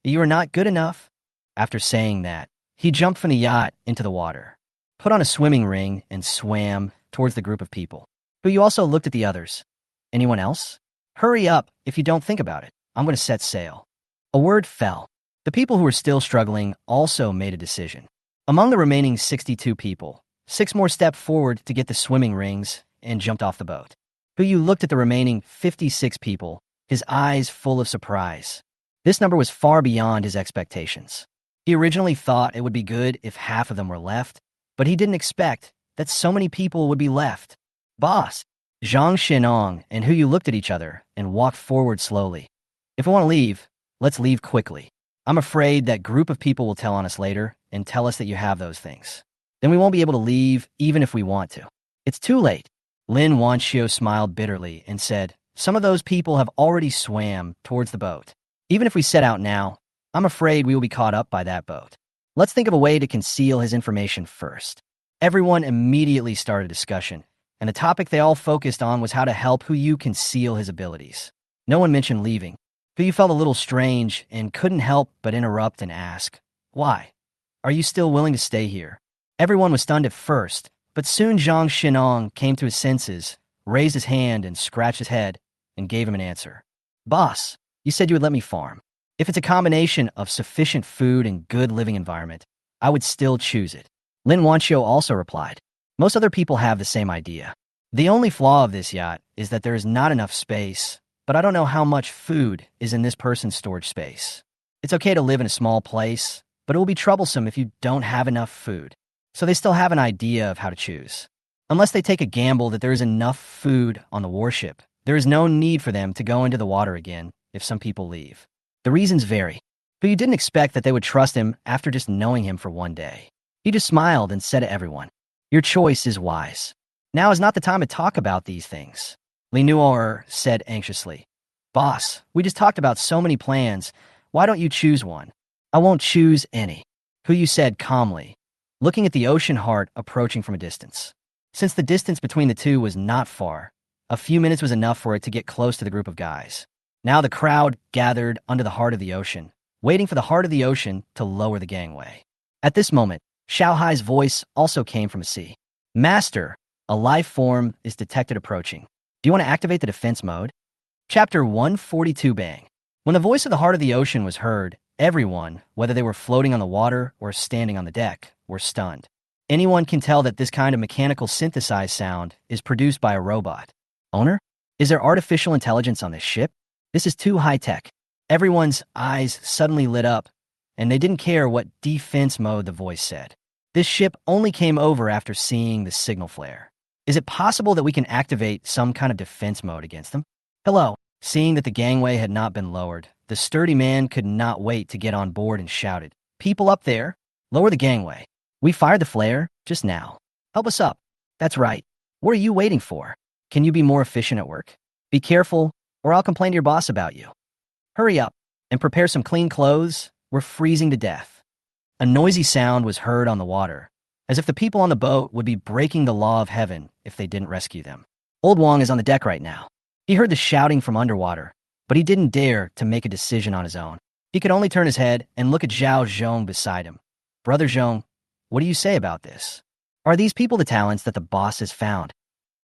You are not good enough. After saying that, he jumped from the yacht into the water, put on a swimming ring, and swam towards the group of people. Hu also looked at the others. Anyone else? Hurry up if you don't think about it. I'm going to set sail. A word fell. The people who were still struggling also made a decision. Among the remaining 62 people, 6 more stepped forward to get the swimming rings and jumped off the boat. Hu looked at the remaining 56 people, his eyes full of surprise. This number was far beyond his expectations. He originally thought it would be good if half of them were left, but he didn't expect that so many people would be left. Boss, Zhang Xinong and Hu looked at each other and walked forward slowly. If we want to leave, let's leave quickly. I'm afraid that group of people will tell on us later and tell us that you have those things. Then we won't be able to leave even if we want to. It's too late. Lin Wanxiu smiled bitterly and said, some of those people have already swam towards the boat. Even if we set out now, I'm afraid we will be caught up by that boat. Let's think of a way to conceal his information first. Everyone immediately started a discussion, and the topic they all focused on was how to help Hu conceal his abilities. No one mentioned leaving. Hu felt a little strange and couldn't help but interrupt and ask, why? Are you still willing to stay here? Everyone was stunned at first, but soon Zhang Xinong came to his senses, raised his hand and scratched his head, and gave him an answer. Boss, you said you would let me farm. If it's a combination of sufficient food and good living environment, I would still choose it. Lin Wanxiu also replied. Most other people have the same idea. The only flaw of this yacht is that there is not enough space, but I don't know how much food is in this person's storage space. It's okay to live in a small place, but it will be troublesome if you don't have enough food. So they still have an idea of how to choose. Unless they take a gamble that there is enough food on the warship, there is no need for them to go into the water again if some people leave. The reasons vary, but you didn't expect that they would trust him after just knowing him for one day. He just smiled and said to everyone, your choice is wise. Now is not the time to talk about these things. Li Nuor said anxiously. Boss, we just talked about so many plans. Why don't you choose one? I won't choose any. Hu said calmly, looking at the ocean heart approaching from a distance. Since the distance between the two was not far, a few minutes was enough for it to get close to the group of guys. Now the crowd gathered under the heart of the ocean, waiting for the heart of the ocean to lower the gangway. At this moment, Xiao Hai's voice also came from a sea. Master, a life form is detected approaching. Do you want to activate the defense mode? Chapter 142 Bang. When the voice of the heart of the ocean was heard, everyone, whether they were floating on the water or standing on the deck, were stunned. Anyone can tell that this kind of mechanical synthesized sound is produced by a robot. Owner? Is there artificial intelligence on this ship? This is too high-tech. Everyone's eyes suddenly lit up, and they didn't care what defense mode the voice said. This ship only came over after seeing the signal flare. Is it possible that we can activate some kind of defense mode against them? Hello. Seeing that the gangway had not been lowered, the sturdy man could not wait to get on board and shouted, People up there, lower the gangway. We fired the flare just now. Help us up. That's right. What are you waiting for? Can you be more efficient at work? Be careful, or I'll complain to your boss about you. Hurry up and prepare some clean clothes. We're freezing to death. A noisy sound was heard on the water, as if the people on the boat would be breaking the law of heaven if they didn't rescue them. Old Wang is on the deck right now. He heard the shouting from underwater, but he didn't dare to make a decision on his own. He could only turn his head and look at Zhao Zhong beside him. Brother Zhong, what do you say about this? Are these people the talents that the boss has found?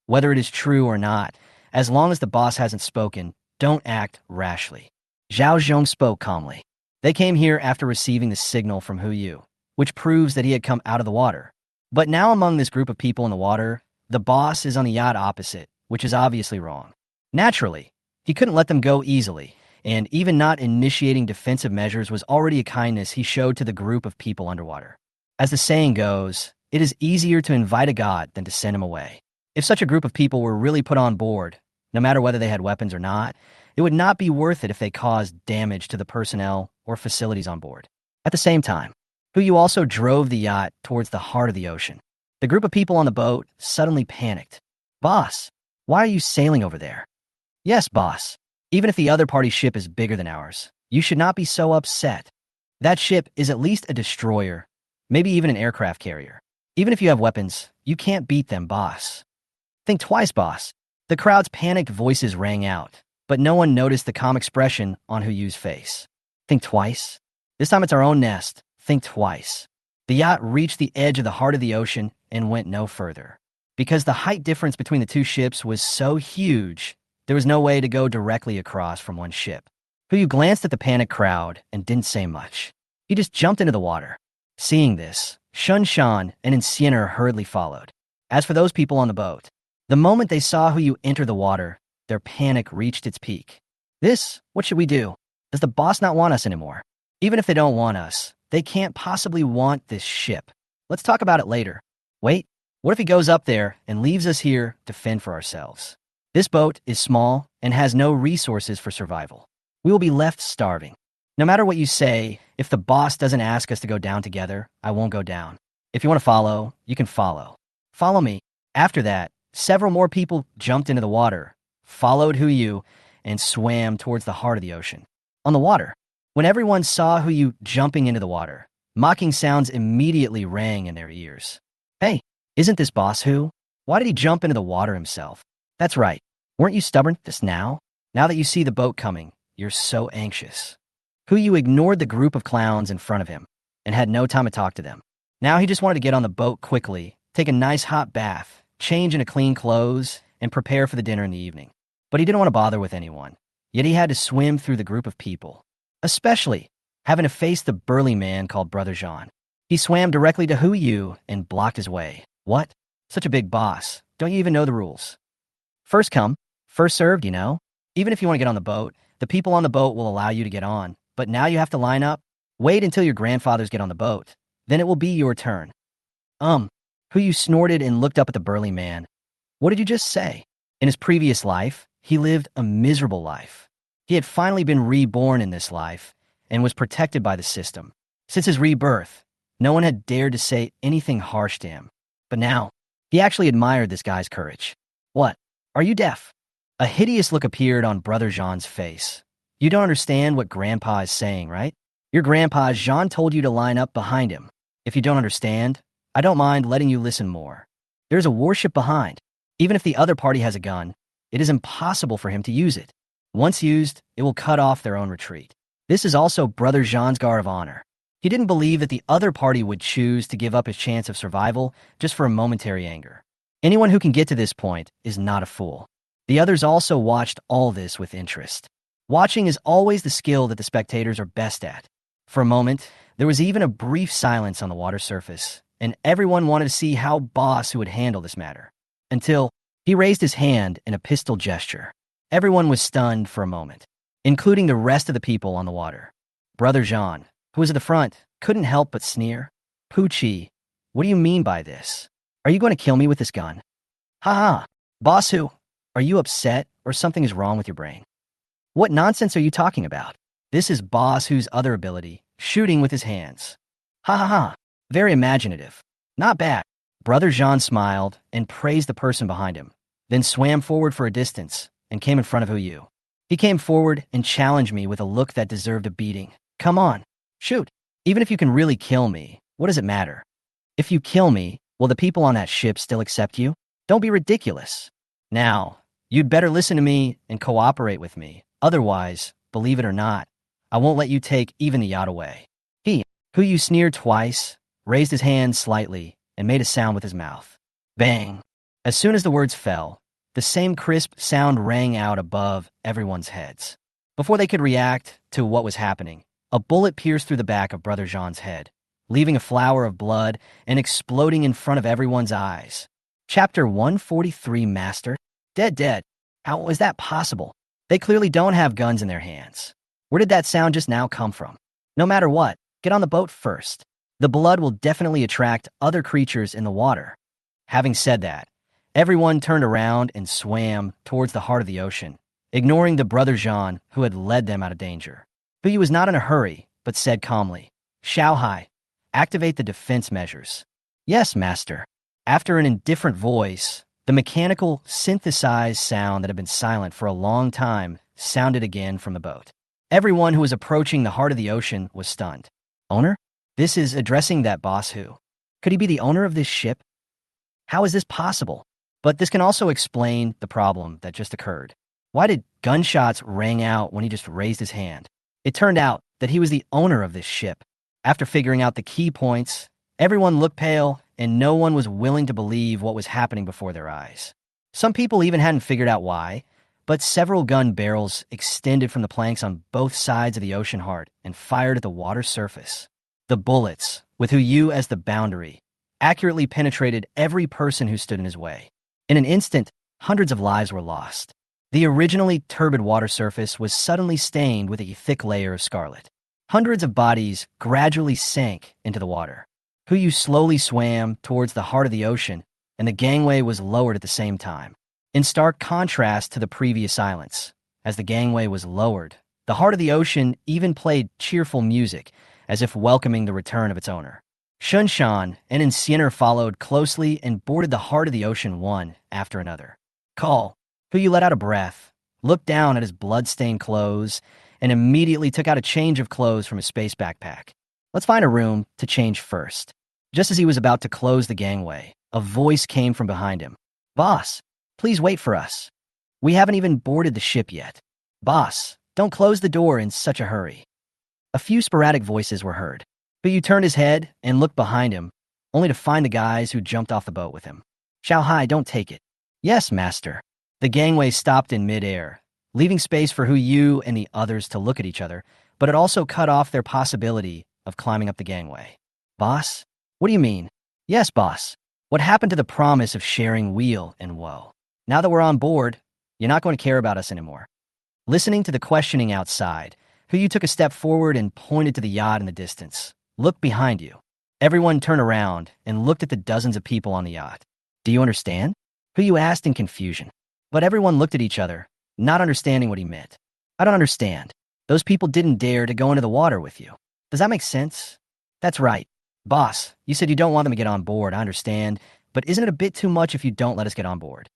Whether it is true or not, as long as the boss hasn't spoken, don't act rashly. Zhao Zhong spoke calmly. They came here after receiving the signal from Hu Yu, which proves that he had come out of the water. But now among this group of people in the water, the boss is on the yacht opposite, which is obviously wrong. Naturally, he couldn't let them go easily, and even not initiating defensive measures was already a kindness he showed to the group of people underwater. As the saying goes, it is easier to invite a god than to send him away. If such a group of people were really put on board, no matter whether they had weapons or not, it would not be worth it if they caused damage to the personnel or facilities on board. At the same time, Hu Yu also drove the yacht towards the heart of the ocean. The group of people on the boat suddenly panicked. Boss, why are you sailing over there? Yes, boss. Even if the other party's ship is bigger than ours, you should not be so upset. That ship is at least a destroyer, maybe even an aircraft carrier. Even if you have weapons, you can't beat them, boss. Think twice, boss. The crowd's panicked voices rang out, but no one noticed the calm expression on Hu Yu's face. Think twice? This time it's our own nest. Think twice. The yacht reached the edge of the heart of the ocean and went no further. Because the height difference between the two ships was so huge, there was no way to go directly across from one ship. Hu Yu glanced at the panicked crowd and didn't say much. He just jumped into the water. Seeing this, Shun Shan and Incienor hurriedly followed. As for those people on the boat, the moment they saw Hu Yu enter the water, their panic reached its peak. What should we do? Does the boss not want us anymore? Even if they don't want us, they can't possibly want this ship. Let's talk about it later. Wait, what if he goes up there and leaves us here to fend for ourselves? This boat is small and has no resources for survival. We will be left starving. No matter what you say, if the boss doesn't ask us to go down together, I won't go down. If you want to follow, you can follow. Follow me. After that, several more people jumped into the water, followed Hu Yu, and swam towards the heart of the ocean. On the water, when everyone saw Hu Yu jumping into the water, mocking sounds immediately rang in their ears. Hey, isn't this boss Hu? Why did he jump into the water himself? That's right. Weren't you stubborn just now? Now that you see the boat coming, you're so anxious. Hu Yu ignored the group of clowns in front of him and had no time to talk to them. Now he just wanted to get on the boat quickly, take a nice hot bath, change into clean clothes, and prepare for the dinner in the evening. But he didn't want to bother with anyone. Yet he had to swim through the group of people, especially having to face the burly man called Brother Jean. He swam directly to Hu Yu and blocked his way. What? Such a big boss. Don't you even know the rules? First come, first served, you know? Even if you want to get on the boat, the people on the boat will allow you to get on. But now you have to line up. Wait until your grandfathers get on the boat. Then it will be your turn. Hu Yu snorted and looked up at the burly man. What did you just say? In his previous life, he lived a miserable life. He had finally been reborn in this life and was protected by the system. Since his rebirth, no one had dared to say anything harsh to him. But now, he actually admired this guy's courage. What? Are you deaf? A hideous look appeared on Brother Jean's face. You don't understand what Grandpa is saying, right? Your grandpa Jean told you to line up behind him. If you don't understand, I don't mind letting you listen more. There's a warship behind. Even if the other party has a gun, it is impossible for him to use it. Once used, it will cut off their own retreat. This is also Brother Jean's guard of honor. He didn't believe that the other party would choose to give up his chance of survival just for a momentary anger. Anyone who can get to this point is not a fool. The others also watched all this with interest. Watching is always the skill that the spectators are best at. For a moment, there was even a brief silence on the water surface, and everyone wanted to see how Boss would handle this matter. Until he raised his hand in a pistol gesture. Everyone was stunned for a moment, including the rest of the people on the water. Brother Jean, who was at the front, couldn't help but sneer. Poochie, what do you mean by this? Are you going to kill me with this gun? Ha ha, Boss Hu, are you upset or something is wrong with your brain? What nonsense are you talking about? This is Boss Hu's other ability, shooting with his hands. Ha ha ha, very imaginative. Not bad. Brother Jean smiled and praised the person behind him, then swam forward for a distance and came in front of Hu Yu. He came forward and challenged me with a look that deserved a beating. Come on, shoot. Even if you can really kill me, what does it matter? If you kill me, will the people on that ship still accept you? Don't be ridiculous. Now, you'd better listen to me and cooperate with me, Otherwise, believe it or not, I won't let you take even the yacht away. He, who you sneered twice, raised his hand slightly and made a sound with his mouth. Bang! As soon as the words fell, the same crisp sound rang out above everyone's heads. Before they could react to what was happening, a bullet pierced through the back of Brother Jean's head, leaving a flower of blood and exploding in front of everyone's eyes. Chapter 143, Master. Dead. How is that possible? They clearly don't have guns in their hands. Where did that sound just now come from? No matter what, get on the boat first. The blood will definitely attract other creatures in the water. Having said that, everyone turned around and swam towards the heart of the ocean, ignoring the Brother Jean who had led them out of danger. He was not in a hurry, but said calmly, "Shao Hai, activate the defense measures." "Yes, Master." After an indifferent voice, the mechanical, synthesized sound that had been silent for a long time sounded again from the boat. Everyone who was approaching the heart of the ocean was stunned. Owner? This is addressing that boss who? Could he be the owner of this ship? How is this possible? But this can also explain the problem that just occurred. Why did gunshots ring out when he just raised his hand? It turned out that he was the owner of this ship. After figuring out the key points, everyone looked pale and no one was willing to believe what was happening before their eyes. Some people even hadn't figured out why, but several gun barrels extended from the planks on both sides of the ocean heart and fired at the water's surface. The bullets, with Huyu as the boundary, accurately penetrated every person who stood in his way. In an instant, hundreds of lives were lost. The originally turbid water surface was suddenly stained with a thick layer of scarlet. Hundreds of bodies gradually sank into the water. Huyu slowly swam towards the heart of the ocean, and the gangway was lowered at the same time. In stark contrast to the previous silence, as the gangway was lowered, the heart of the ocean even played cheerful music, as if welcoming the return of its owner. Shunshan and Incienor followed closely and boarded the heart of the ocean one after another. Call, Huyu let out a breath, looked down at his blood-stained clothes, and immediately took out a change of clothes from his space backpack. Let's find a room to change first. Just as he was about to close the gangway, a voice came from behind him. Boss, please wait for us. We haven't even boarded the ship yet. Boss, don't close the door in such a hurry. A few sporadic voices were heard. Huyu turned his head and looked behind him, only to find the guys who jumped off the boat with him. Shao Hai, don't take it. Yes, Master. The gangway stopped in midair, leaving space for Huyu and the others to look at each other, but it also cut off their possibility of climbing up the gangway. Boss? What do you mean? Yes, boss. What happened to the promise of sharing weal and woe? Now that we're on board, you're not going to care about us anymore. Listening to the questioning outside, Huyu took a step forward and pointed to the yacht in the distance. Look behind you. Everyone turned around and looked at the dozens of people on the yacht. Do you understand? Huyu asked in confusion. But everyone looked at each other, not understanding what he meant. I don't understand. Those people didn't dare to go into the water with you. Does that make sense? That's right. Boss, you said you don't want them to get on board, I understand, but isn't it a bit too much if you don't let us get on board?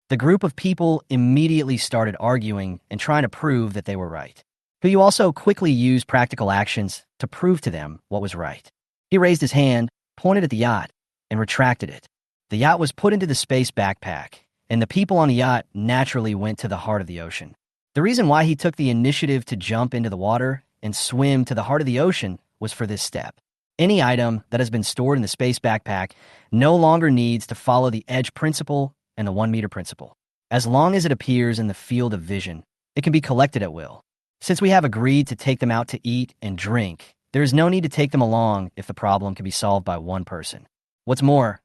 The group of people immediately started arguing and trying to prove that they were right. Huyu also quickly used practical actions to prove to them what was right. He raised his hand, pointed at the yacht, and retracted it. The yacht was put into the space backpack, and the people on the yacht naturally went to the heart of the ocean. The reason why he took the initiative to jump into the water and swim to the heart of the ocean was for this step. Any item that has been stored in the space backpack no longer needs to follow the edge principle and the 1 meter principle. As long as it appears in the field of vision, it can be collected at will. Since we have agreed to take them out to eat and drink, there is no need to take them along if the problem can be solved by one person. What's more,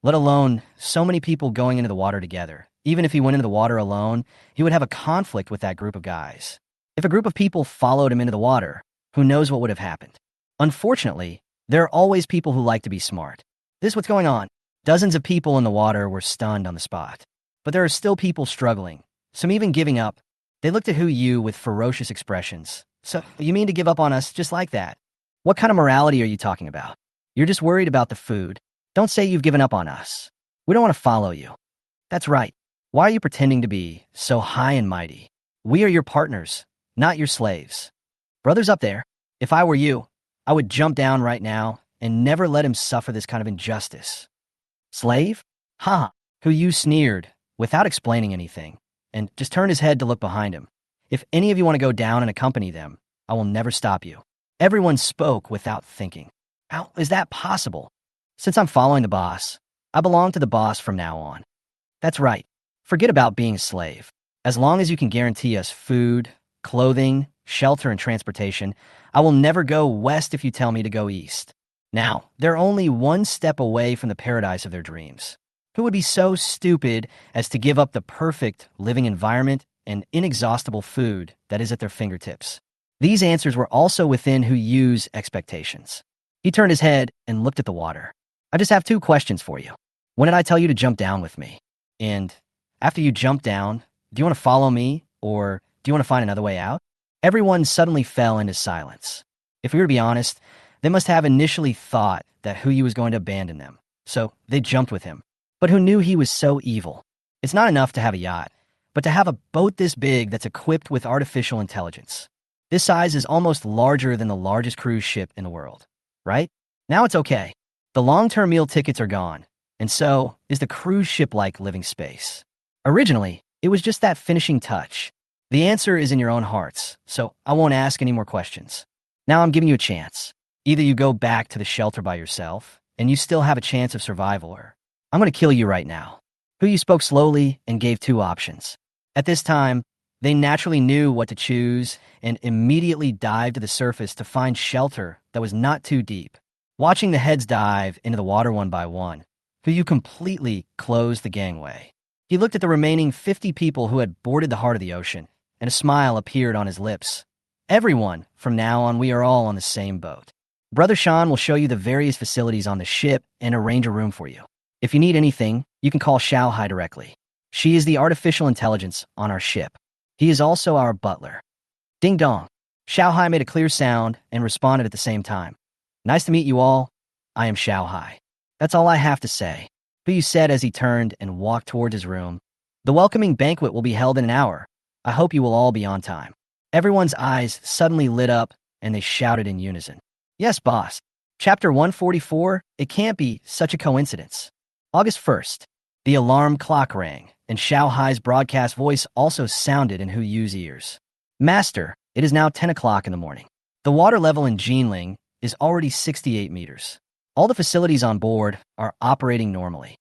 let alone so many people going into the water together. Even if he went into the water alone, he would have a conflict with that group of guys. If a group of people followed him into the water, who knows what would have happened? Unfortunately, there are always people who like to be smart. This is what's going on. Dozens of people in the water were stunned on the spot. But there are still people struggling, some even giving up. They looked at Huyu with ferocious expressions. So, you mean to give up on us just like that? What kind of morality are you talking about? You're just worried about the food. Don't say you've given up on us. We don't want to follow you. That's right. Why are you pretending to be so high and mighty? We are your partners, not your slaves. Brothers up there, if I were you, I would jump down right now and never let him suffer this kind of injustice. Slave? Ha! Huyu sneered, without explaining anything, and just turned his head to look behind him. If any of you want to go down and accompany them, I will never stop you." Everyone spoke without thinking. How is that possible? Since I'm following the boss, I belong to the boss from now on. That's right. Forget about being a slave. As long as you can guarantee us food, clothing, shelter, and transportation, I will never go west if you tell me to go east. Now, they're only one step away from the paradise of their dreams. Who would be so stupid as to give up the perfect living environment and inexhaustible food that is at their fingertips? These answers were also within Hu Yu's expectations. He turned his head and looked at the water. "I just have two questions for you. When did I tell you to jump down with me? And after you jump down, do you want to follow me, or do you want to find another way out?" Everyone suddenly fell into silence. If we were to be honest, they must have initially thought that Hu Yu was going to abandon them, so they jumped with him. But who knew he was so evil? It's not enough to have a yacht, but to have a boat this big that's equipped with artificial intelligence. This size is almost larger than the largest cruise ship in the world, right? Now it's okay. The long-term meal tickets are gone, and so is the cruise ship-like living space. Originally, it was just that finishing touch. The answer is in your own hearts, so I won't ask any more questions. Now I'm giving you a chance. Either you go back to the shelter by yourself, and you still have a chance of survival, or I'm going to kill you right now. Hu Yu spoke slowly and gave two options. At this time, they naturally knew what to choose and immediately dived to the surface to find shelter that was not too deep. Watching the heads dive into the water one by one, Hu Yu completely closed the gangway. He looked at the remaining 50 people who had boarded the heart of the ocean, and a smile appeared on his lips. "Everyone, from now on, we are all on the same boat. Brother Sean will show you the various facilities on the ship and arrange a room for you. If you need anything, you can call Xiao Hai directly. She is the artificial intelligence on our ship. He is also our butler." Ding dong. Xiao Hai made a clear sound and responded at the same time. "Nice to meet you all. I am Xiao Hai." "That's all I have to say," Hu Yu said as he turned and walked toward his room. "The welcoming banquet will be held in an hour. I hope you will all be on time." Everyone's eyes suddenly lit up, and they shouted in unison. "Yes, boss." Chapter 144, It Can't Be Such a Coincidence. August 1st. The alarm clock rang, and Xiao Hai's broadcast voice also sounded in Hu Yu's ears. "Master, it is now 10 o'clock in the morning. The water level in Jinling is already 68 meters. All the facilities on board are operating normally.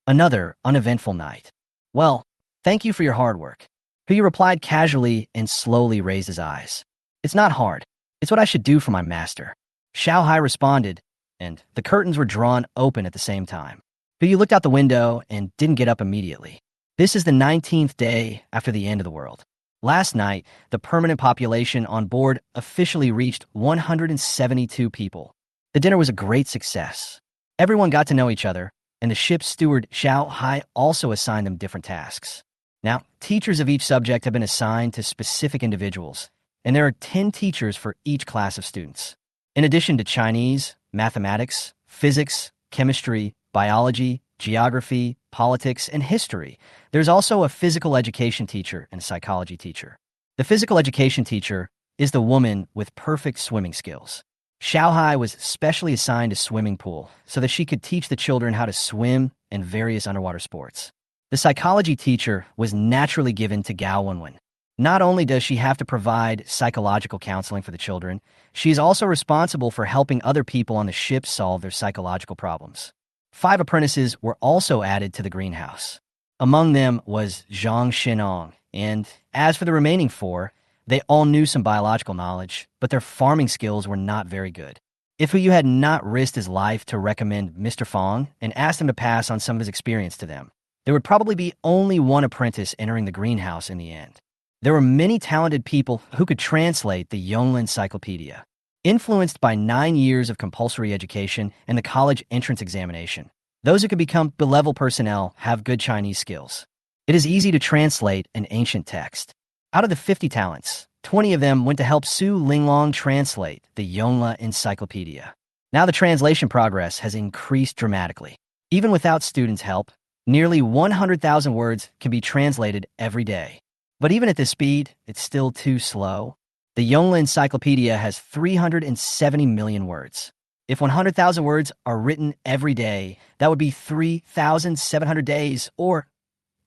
Another uneventful night. Well, thank you for your hard work." Hu Yu replied casually and slowly raised his eyes. "It's not hard. It's what I should do for my master." Xiao Hai responded, and the curtains were drawn open at the same time. Hu Yu looked out the window and didn't get up immediately. This is the 19th day after the end of the world. Last night, the permanent population on board officially reached 172 people. The dinner was a great success. Everyone got to know each other, and the ship's steward Xiao Hai also assigned them different tasks. Now, teachers of each subject have been assigned to specific individuals, and there are 10 teachers for each class of students. In addition to Chinese, mathematics, physics, chemistry, biology, geography, politics, and history, there's also a physical education teacher and a psychology teacher. The physical education teacher is the woman with perfect swimming skills. Xiao Hai was specially assigned a swimming pool so that she could teach the children how to swim and various underwater sports. The psychology teacher was naturally given to Gao Wenwen. Not only does she have to provide psychological counseling for the children, she is also responsible for helping other people on the ship solve their psychological problems. 5 apprentices were also added to the greenhouse. Among them was Zhang Xinong, and as for the remaining 4, they all knew some biological knowledge, but their farming skills were not very good. If Hu Yu had not risked his life to recommend Mr. Fong and asked him to pass on some of his experience to them, there would probably be only one apprentice entering the greenhouse in the end. There were many talented people who could translate the Yongle Encyclopedia. Influenced by 9 years of compulsory education and the college entrance examination, those who could become B-level personnel have good Chinese skills. It is easy to translate an ancient text. Out of the 50 talents, 20 of them went to help Su Linglong translate the Yongle Encyclopedia. Now the translation progress has increased dramatically. Even without students' help, nearly 100,000 words can be translated every day. But even at this speed, it's still too slow. The Yongle Encyclopedia has 370 million words. If 100,000 words are written every day, that would be 3,700 days, or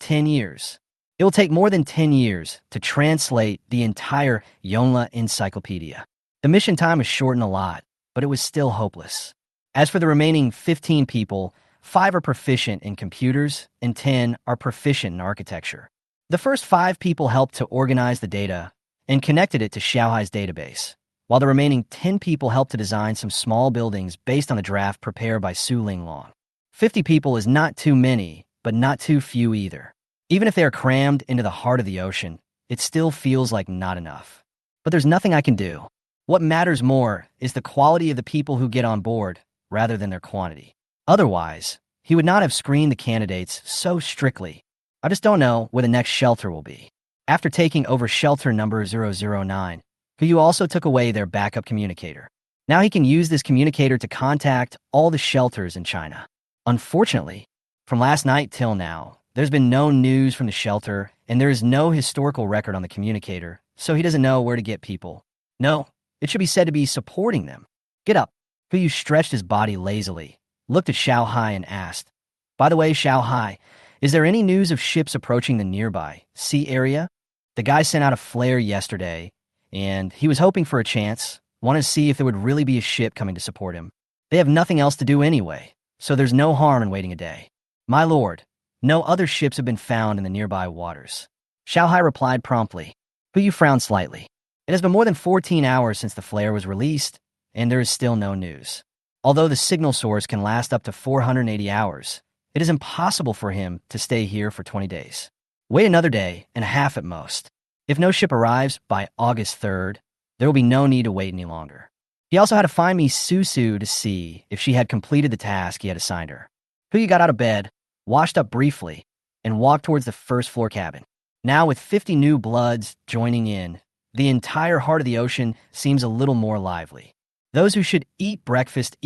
10 years. It will take more than 10 years to translate the entire Yonla encyclopedia. The mission time was shortened a lot, but it was still hopeless. As for the remaining 15 people, 5 are proficient in computers and 10 are proficient in architecture. The first 5 people helped to organize the data and connected it to Xiaohai's database, while the remaining 10 people helped to design some small buildings based on the draft prepared by Su Linglong. 50 people is not too many, but not too few either. Even if they are crammed into the heart of the ocean, it still feels like not enough. But there's nothing I can do. What matters more is the quality of the people who get on board rather than their quantity. Otherwise, he would not have screened the candidates so strictly. I just don't know where the next shelter will be. After taking over shelter number 009, Hu also took away their backup communicator. Now he can use this communicator to contact all the shelters in China. Unfortunately, from last night till now, there's been no news from the shelter, and there is no historical record on the communicator, so he doesn't know where to get people. No, it should be said to be supporting them. Get up. Hu stretched his body lazily, looked at Xiaohai and asked, "By the way, Xiaohai, is there any news of ships approaching the nearby sea area?" The guy sent out a flare yesterday, and he was hoping for a chance, wanted to see if there would really be a ship coming to support him. They have nothing else to do anyway, so there's no harm in waiting a day. My lord, no other ships have been found in the nearby waters. Xiaohai replied promptly. Hu frowned slightly. It has been more than 14 hours since the flare was released, and there is still no news. Although the signal source can last up to 480 hours, it is impossible for him to stay here for 20 days. Wait another day and a half at most. If no ship arrives by August 3rd, there will be no need to wait any longer. He also had to find me Susu to see if she had completed the task he had assigned her. Hu got out of bed, washed up briefly, and walked towards the first floor cabin. Now with 50 new bloods joining in, the entire heart of the ocean seems a little more lively. Those who should eat breakfast,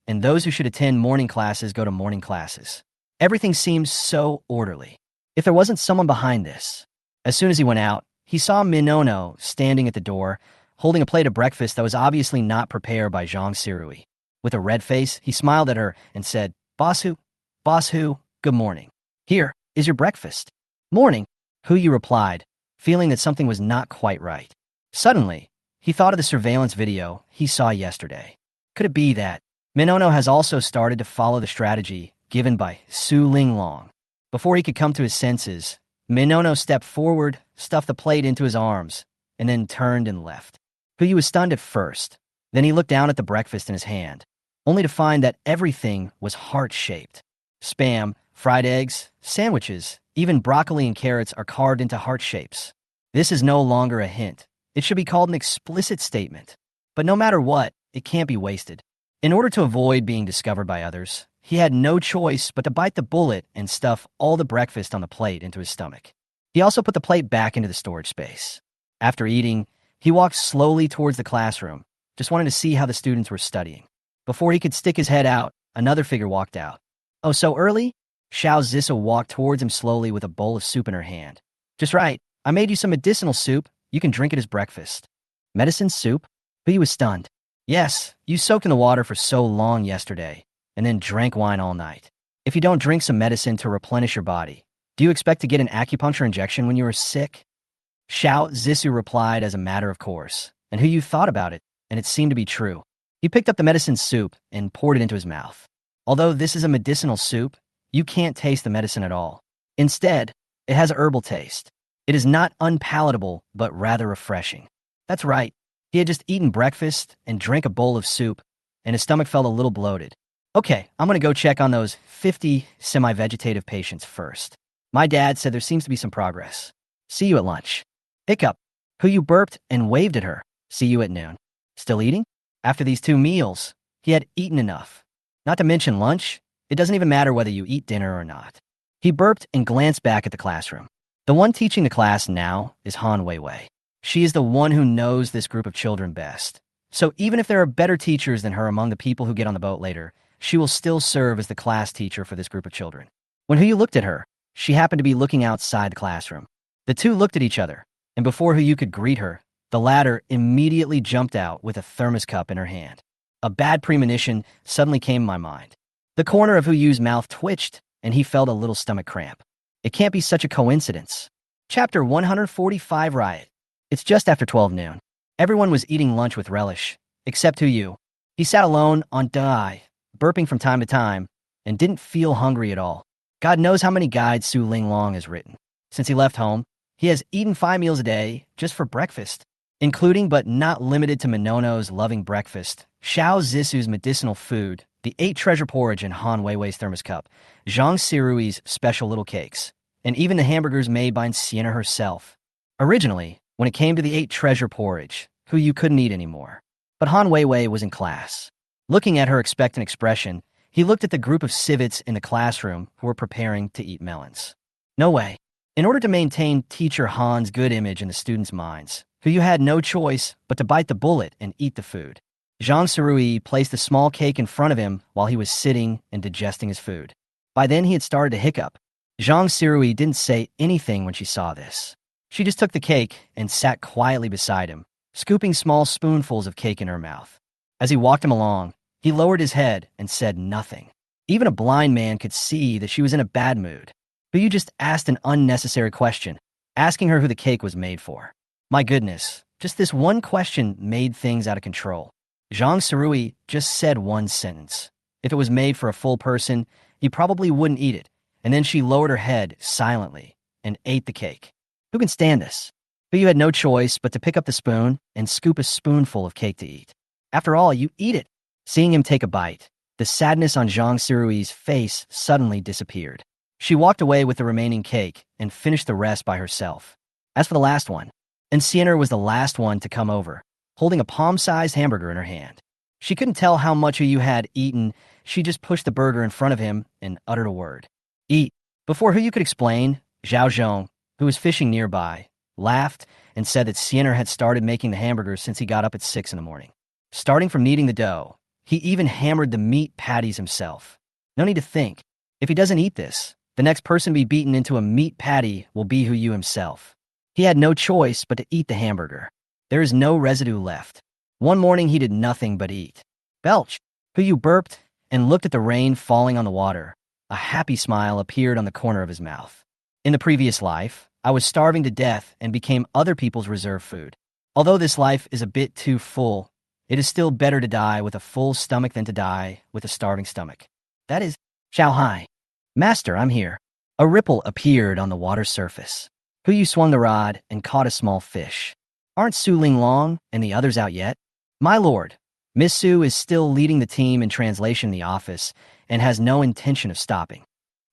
and those who should attend morning classes go to morning classes. Everything seems so orderly. If there wasn't someone behind this. As soon as he went out, he saw Minono standing at the door, holding a plate of breakfast that was obviously not prepared by Zhang Sirui. With a red face, he smiled at her and said, Boss Hu, good morning. Here is your breakfast. Morning, Hu replied, feeling that something was not quite right. Suddenly, he thought of the surveillance video he saw yesterday. Could it be that Minono has also started to follow the strategy given by Su Linglong? Before he could come to his senses, Minono stepped forward, stuffed the plate into his arms, and then turned and left. Hu was stunned at first. Then he looked down at the breakfast in his hand, only to find that everything was heart-shaped. Spam, fried eggs, sandwiches, even broccoli and carrots are carved into heart shapes. This is no longer a hint. It should be called an explicit statement. But no matter what, it can't be wasted. In order to avoid being discovered by others, he had no choice but to bite the bullet and stuff all the breakfast on the plate into his stomach. He also put the plate back into the storage space. After eating, he walked slowly towards the classroom, just wanting to see how the students were studying. Before he could stick his head out, another figure walked out. Oh, so early? Xiao Zissa walked towards him slowly with a bowl of soup in her hand. Just right. I made you some medicinal soup. You can drink it as breakfast. Medicine soup? But he was stunned. Yes, you soaked in the water for so long yesterday, and then drank wine all night. If you don't drink some medicine to replenish your body, do you expect to get an acupuncture injection when you are sick? Xiao Zissou replied as a matter of course, and Hu thought about it, and it seemed to be true. He picked up the medicine soup and poured it into his mouth. Although this is a medicinal soup, you can't taste the medicine at all. Instead, it has a herbal taste. It is not unpalatable, but rather refreshing. That's right. He had just eaten breakfast and drank a bowl of soup, and his stomach felt a little bloated. Okay, I'm going to go check on those 50 semi-vegetative patients first. My dad said there seems to be some progress. See you at lunch. Hiccup. Hu burped and waved at her. See you at noon. Still eating? After these 2 meals, he had eaten enough. Not to mention lunch, it doesn't even matter whether you eat dinner or not. He burped and glanced back at the classroom. The one teaching the class now is Han Weiwei. She is the one who knows this group of children best. So even if there are better teachers than her among the people who get on the boat later, she will still serve as the class teacher for this group of children. When Hu looked at her, she happened to be looking outside the classroom. The two looked at each other, and before Hu could greet her, the latter immediately jumped out with a thermos cup in her hand. A bad premonition suddenly came in my mind. The corner of Hu's mouth twitched, and he felt a little stomach cramp. It can't be such a coincidence. Chapter 145 Riot. It's just after 12 noon. Everyone was eating lunch with relish, except Yu. He sat alone on Dai, burping from time to time, and didn't feel hungry at all. God knows how many guides Su Linglong has written. Since he left home, he has eaten 5 meals a day just for breakfast, including but not limited to Minono's loving breakfast, Xiao Zisu's medicinal food, the 8 treasure porridge in Han Weiwei's thermos cup, Zhang Sirui's special little cakes, and even the hamburgers made by Sienna herself. Originally, when it came to the 8 treasure porridge, Yu couldn't eat anymore. But Han Weiwei was in class. Looking at her expectant expression, he looked at the group of civets in the classroom who were preparing to eat melons. No way. In order to maintain teacher Han's good image in the students' minds, Yu had no choice but to bite the bullet and eat the food. Zhang Sirui placed a small cake in front of him while he was sitting and digesting his food. By then, he had started to hiccup. Zhang Sirui didn't say anything when she saw this. She just took the cake and sat quietly beside him, scooping small spoonfuls of cake in her mouth. As he walked him along, he lowered his head and said nothing. Even a blind man could see that she was in a bad mood. Yu just asked an unnecessary question, asking her who the cake was made for. My goodness, just this one question made things out of control. Zhang Sirui just said one sentence. If it was made for a full person, he probably wouldn't eat it, and then she lowered her head silently and ate the cake. Who can stand this? Yu had no choice but to pick up the spoon and scoop a spoonful of cake to eat. After all, you eat it. Seeing him take a bite, the sadness on Zhang Sirui's face suddenly disappeared. She walked away with the remaining cake and finished the rest by herself. As for the last one, Sienna was the last one to come over, holding a palm-sized hamburger in her hand. She couldn't tell how much Yu had eaten. She just pushed the burger in front of him and uttered a word. Eat. Before Yu could explain, Zhao Zhong, who was fishing nearby, laughed and said that Sienna had started making the hamburgers since he got up at 6 in the morning. Starting from kneading the dough, he even hammered the meat patties himself. No need to think. If he doesn't eat this, the next person to be beaten into a meat patty will be Yu himself. He had no choice but to eat the hamburger. There is no residue left. One morning he did nothing but eat. Belch. Yu burped and looked at the rain falling on the water. A happy smile appeared on the corner of his mouth. In the previous life, I was starving to death and became other people's reserve food. Although this life is a bit too full, it is still better to die with a full stomach than to die with a starving stomach. That is Shanghai. Master, I'm here. A ripple appeared on the water's surface. Yu swung the rod and caught a small fish. Aren't Su Linglong and the others out yet? My lord, Miss Su is still leading the team in translation in the office and has no intention of stopping.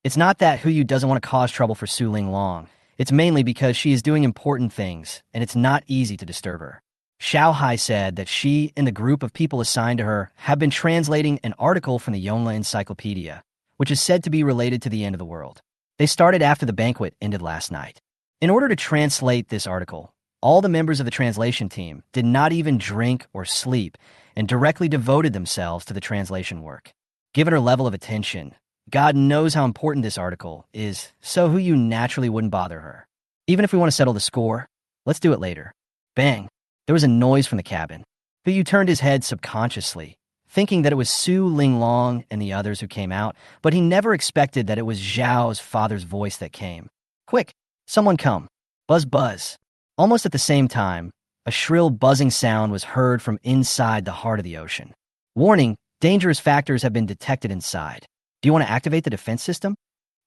It's not that Yu doesn't want to cause trouble for Su Linglong. It's mainly because she is doing important things, and it's not easy to disturb her. Xiao Hai said that she and the group of people assigned to her have been translating an article from the Yongle Encyclopedia, which is said to be related to the end of the world. They started after the banquet ended last night. In order to translate this article, all the members of the translation team did not even drink or sleep and directly devoted themselves to the translation work. Given her level of attention, God knows how important this article is, so Yu naturally wouldn't bother her. Even if we want to settle the score, let's do it later. Bang! There was a noise from the cabin. Yu turned his head subconsciously, thinking that it was Su Linglong and the others who came out, but he never expected that it was Zhao's father's voice that came. Quick! Someone come. Buzz buzz. Almost at the same time, a shrill buzzing sound was heard from inside the heart of the ocean. Warning, dangerous factors have been detected inside. Do you want to activate the defense system?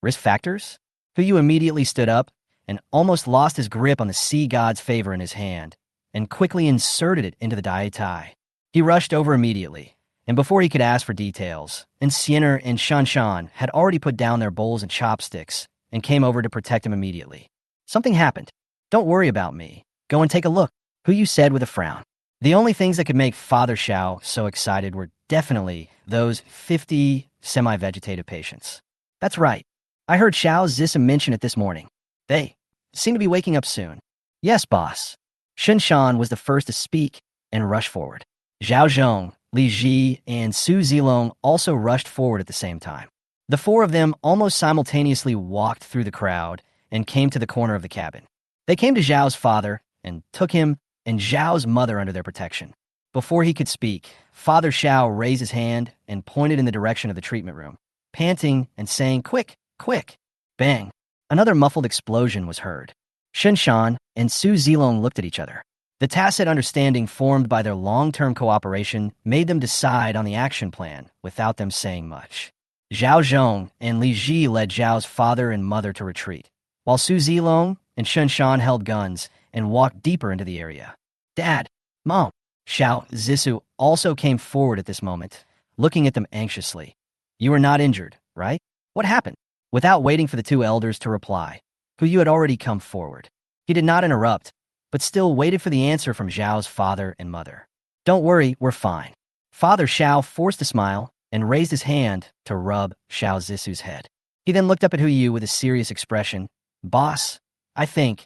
Risk factors? Yu immediately stood up and almost lost his grip on the sea god's favor in his hand and quickly inserted it into the Dai. He rushed over immediately, and before he could ask for details, Sienna and Shanshan had already put down their bowls and chopsticks and came over to protect him immediately. Something happened. Don't worry about me. Go and take a look, Yu said with a frown. The only things that could make Father Xiao so excited were definitely those 50 semi-vegetative patients. That's right. I heard Xiao Zissa mention it this morning. They seem to be waking up soon. Yes, boss. Shan was the first to speak and rush forward. Zhao Zhong, Li Ji, and Su Zilong also rushed forward at the same time. The 4 of them almost simultaneously walked through the crowd and came to the corner of the cabin. They came to Zhao's father and took him and Zhao's mother under their protection. Before he could speak, Father Xiao raised his hand and pointed in the direction of the treatment room, panting and saying, "Quick, quick!" Bang! Another muffled explosion was heard. Shinshan and Su Zilong looked at each other. The tacit understanding formed by their long-term cooperation made them decide on the action plan without them saying much. Zhao Zhong and Li Ji led Zhao's father and mother to retreat, while Su Zilong and Shinshan held guns and walked deeper into the area. Dad, Mom, Xiao Zissou also came forward at this moment, looking at them anxiously. You were not injured, right? What happened? Without waiting for the two elders to reply, Yu had already come forward. He did not interrupt, but still waited for the answer from Zhao's father and mother. Don't worry, we're fine. Father Xiao forced a smile and raised his hand to rub Xiao Zissou's head. He then looked up at Yu with a serious expression. Boss, I think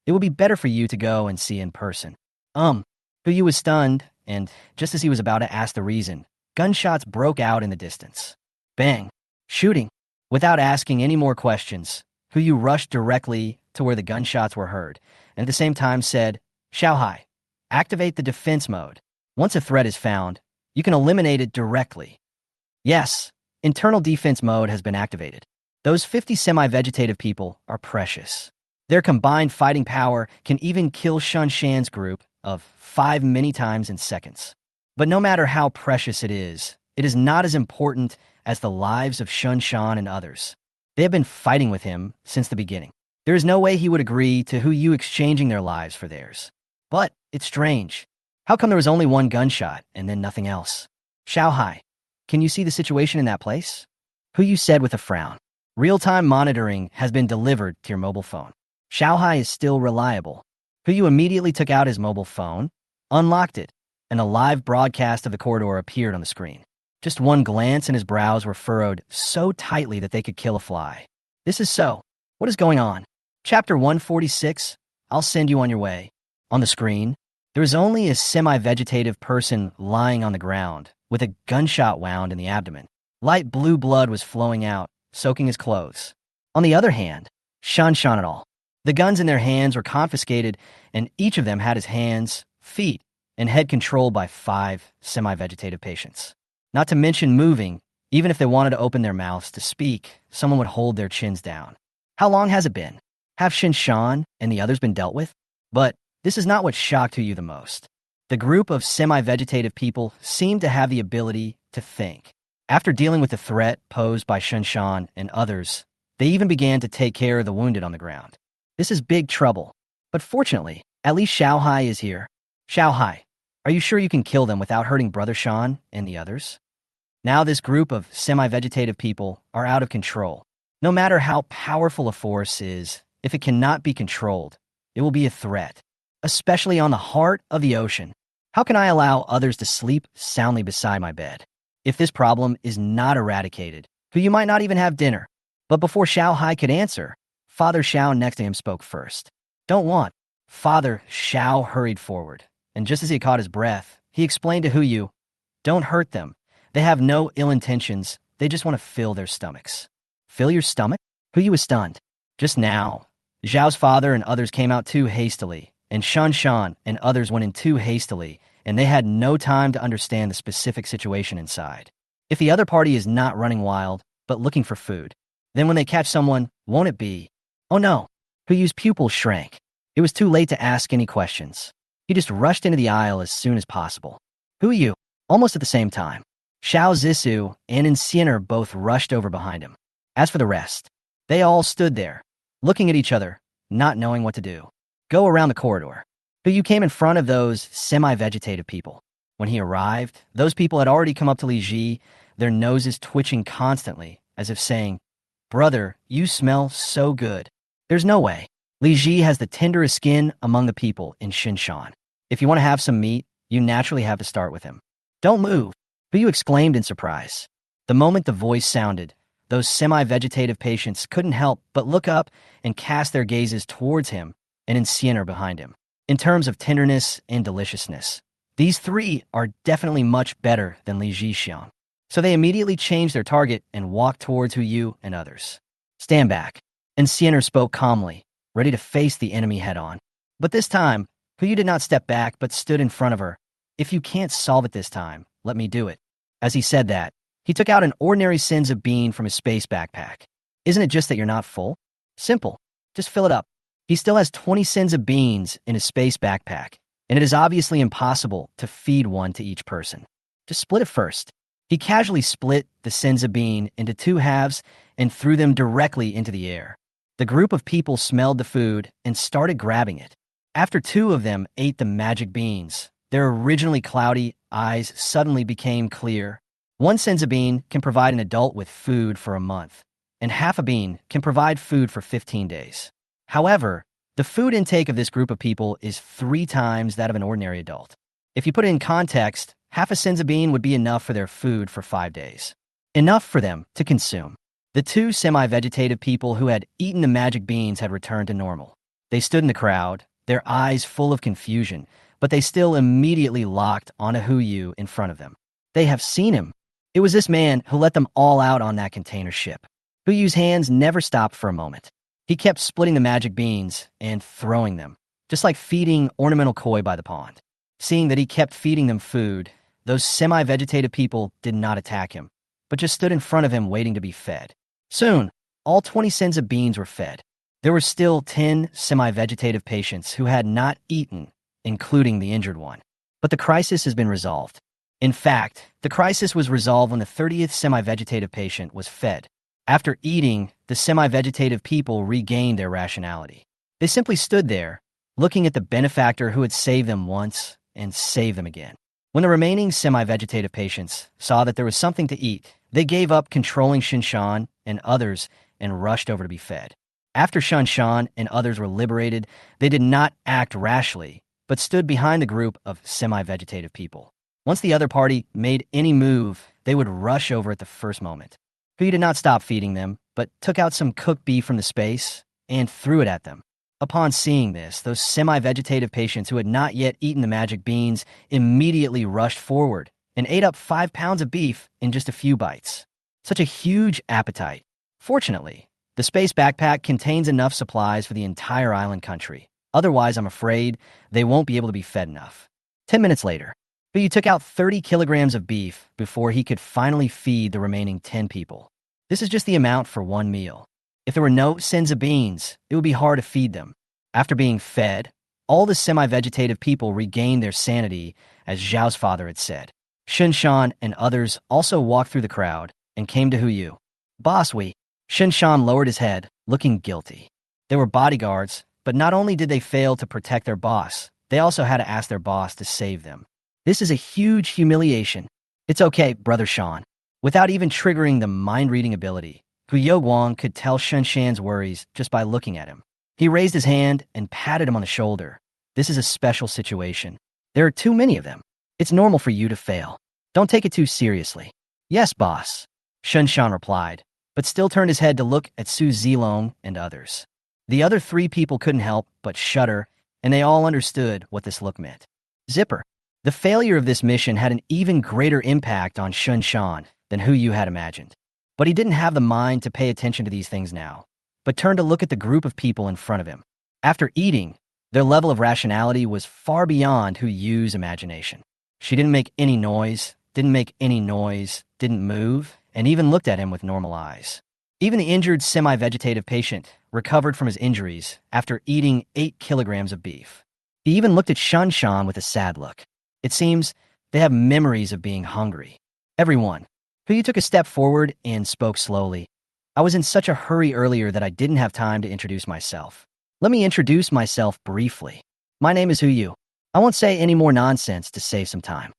it would be better for you to go and see in person. Yu was stunned, and just as he was about to ask the reason, gunshots broke out in the distance. Bang! Shooting! Without asking any more questions, Yu rushed directly to where the gunshots were heard, and at the same time said, Xiaohai, activate the defense mode. Once a threat is found, you can eliminate it directly. Yes, internal defense mode has been activated. Those 50 semi-vegetative people are precious. Their combined fighting power can even kill Shun Shan's group of 5 many times in seconds. But no matter how precious it is not as important as the lives of Shun Shan and others. They have been fighting with him since the beginning. There is no way he would agree to Yu exchanging their lives for theirs. But it's strange. How come there was only one gunshot and then nothing else? Xiaohai, can you see the situation in that place? Yu said with a frown. Real-time monitoring has been delivered to your mobile phone. Xiaohai is still reliable. Yu immediately took out his mobile phone, unlocked it, and a live broadcast of the corridor appeared on the screen. Just one glance and his brows were furrowed so tightly that they could kill a fly. This is so. What is going on? Chapter 146, I'll send you on your way. On the screen, there is only a semi-vegetative person lying on the ground, with a gunshot wound in the abdomen. Light blue blood was flowing out, soaking his clothes. On the other hand, Shan Shan et al. The guns in their hands were confiscated, and each of them had his hands, feet, and head controlled by 5 semi-vegetative patients. Not to mention moving, even if they wanted to open their mouths to speak, someone would hold their chins down. How long has it been? Have Shin Shan and the others been dealt with? But this is not what shocked Yu the most. The group of semi-vegetative people seemed to have the ability to think. After dealing with the threat posed by Shin Shan and others, they even began to take care of the wounded on the ground. This is big trouble. But fortunately, at least Xiaohai is here. Xiaohai, are you sure you can kill them without hurting Brother Shan and the others? Now this group of semi-vegetative people are out of control. No matter how powerful a force is, if it cannot be controlled, it will be a threat, especially on the heart of the ocean. How can I allow others to sleep soundly beside my bed? If this problem is not eradicated, you might not even have dinner. But before Xiaohai could answer, Father Xiao next to him spoke first. Don't want. Father Xiao hurried forward, and just as he caught his breath, he explained to Yu, don't hurt them. They have no ill intentions, they just want to fill their stomachs. Fill your stomach? Yu was stunned. Just now, Zhao's father and others came out too hastily, and Shan Shan and others went in too hastily, and they had no time to understand the specific situation inside. If the other party is not running wild, but looking for food, then when they catch someone, won't it be? Oh no, Yu's pupils shrank. It was too late to ask any questions. He just rushed into the aisle as soon as possible. Yu, almost at the same time. Xiao Zissou and Insiener both rushed over behind him. As for the rest, they all stood there, looking at each other, not knowing what to do. Go around the corridor. Yu came in front of those semi-vegetative people. When he arrived, those people had already come up to Li Ji, their noses twitching constantly, as if saying, Brother, you smell so good. There's no way. Li Ji has the tenderest skin among the people in Shinshan. If you want to have some meat, you naturally have to start with him. Don't move. Yu exclaimed in surprise. The moment the voice sounded, those semi-vegetative patients couldn't help but look up and cast their gazes towards him and Insiener behind him. In terms of tenderness and deliciousness, these three are definitely much better than Li Jixiang. So they immediately changed their target and walked towards Yu and others. Stand back. Insiener spoke calmly, ready to face the enemy head-on. But this time, Yu did not step back but stood in front of her. If you can't solve it this time, let me do it. As he said that, he took out an ordinary Senzu bean from his space backpack. Isn't it just that you're not full? Simple. Just fill it up. He still has 20 sins of beans in his space backpack, and it is obviously impossible to feed one to each person. Just split it first. He casually split the sins of bean into two halves and threw them directly into the air. The group of people smelled the food and started grabbing it. After two of them ate the magic beans, their originally cloudy eyes suddenly became clear. One senza bean can provide an adult with food for a month, and half a bean can provide food for 15 days. However, the food intake of this group of people is 3 times that of an ordinary adult. If you put it in context, half a senza bean would be enough for their food for 5 days. Enough for them to consume. The two semi-vegetative people who had eaten the magic beans had returned to normal. They stood in the crowd, their eyes full of confusion, but they still immediately locked onto Huyu in front of them. They have seen him. It was this man who let them all out on that container ship. Huyu's hands never stopped for a moment. He kept splitting the magic beans and throwing them, just like feeding ornamental koi by the pond. Seeing that he kept feeding them food, those semi-vegetative people did not attack him, but just stood in front of him waiting to be fed. Soon, all 20 cents of beans were fed. There were still 10 semi-vegetative patients who had not eaten, including the injured one. But the crisis has been resolved. In fact, the crisis was resolved when the 30th semi-vegetative patient was fed. After eating, the semi-vegetative people regained their rationality. They simply stood there, looking at the benefactor who had saved them once and saved them again. When the remaining semi-vegetative patients saw that there was something to eat, they gave up controlling Shinshan and others and rushed over to be fed. After Shinshan and others were liberated, they did not act rashly, but stood behind the group of semi-vegetative people. Once the other party made any move, they would rush over at the first moment. He did not stop feeding them, but took out some cooked beef from the space and threw it at them. Upon seeing this, those semi-vegetative patients who had not yet eaten the magic beans immediately rushed forward and ate up 5 pounds of beef in just a few bites. Such a huge appetite. Fortunately, the space backpack contains enough supplies for the entire island country. Otherwise, I'm afraid they won't be able to be fed enough. 10 minutes later, he took out 30 kilograms of beef before he could finally feed the remaining 10 people. This is just the amount for one meal. If there were no sins of beans, it would be hard to feed them. After being fed, all the semi-vegetative people regained their sanity, as Zhao's father had said. Shinshan and others also walked through the crowd and came to Huyu. Boss, Shinshan lowered his head, looking guilty. They were bodyguards, but not only did they fail to protect their boss, they also had to ask their boss to save them. This is a huge humiliation. It's okay, Brother Sean. Without even triggering the mind-reading ability, Huyo Guang could tell Shinshan's worries just by looking at him. He raised his hand and patted him on the shoulder. This is a special situation. There are too many of them. It's normal for you to fail. Don't take it too seriously. Yes, boss, Shinshan replied, but still turned his head to look at Su Zilong and others. The other 3 people couldn't help but shudder, and they all understood what this look meant. Zipper. The failure of this mission had an even greater impact on Shinshan than Huyu had imagined. But he didn't have the mind to pay attention to these things now, but turned to look at the group of people in front of him. After eating, their level of rationality was far beyond Huyu's imagination. She didn't make any noise, didn't move, and even looked at him with normal eyes. Even the injured semi-vegetative patient recovered from his injuries after eating 8 kilograms of beef. He even looked at Shinshan with a sad look. It seems they have memories of being hungry. Everyone. Huyu took a step forward and spoke slowly. I was in such a hurry earlier that I didn't have time to introduce myself. Let me introduce myself briefly. My name is Huyu. I won't say any more nonsense to save some time.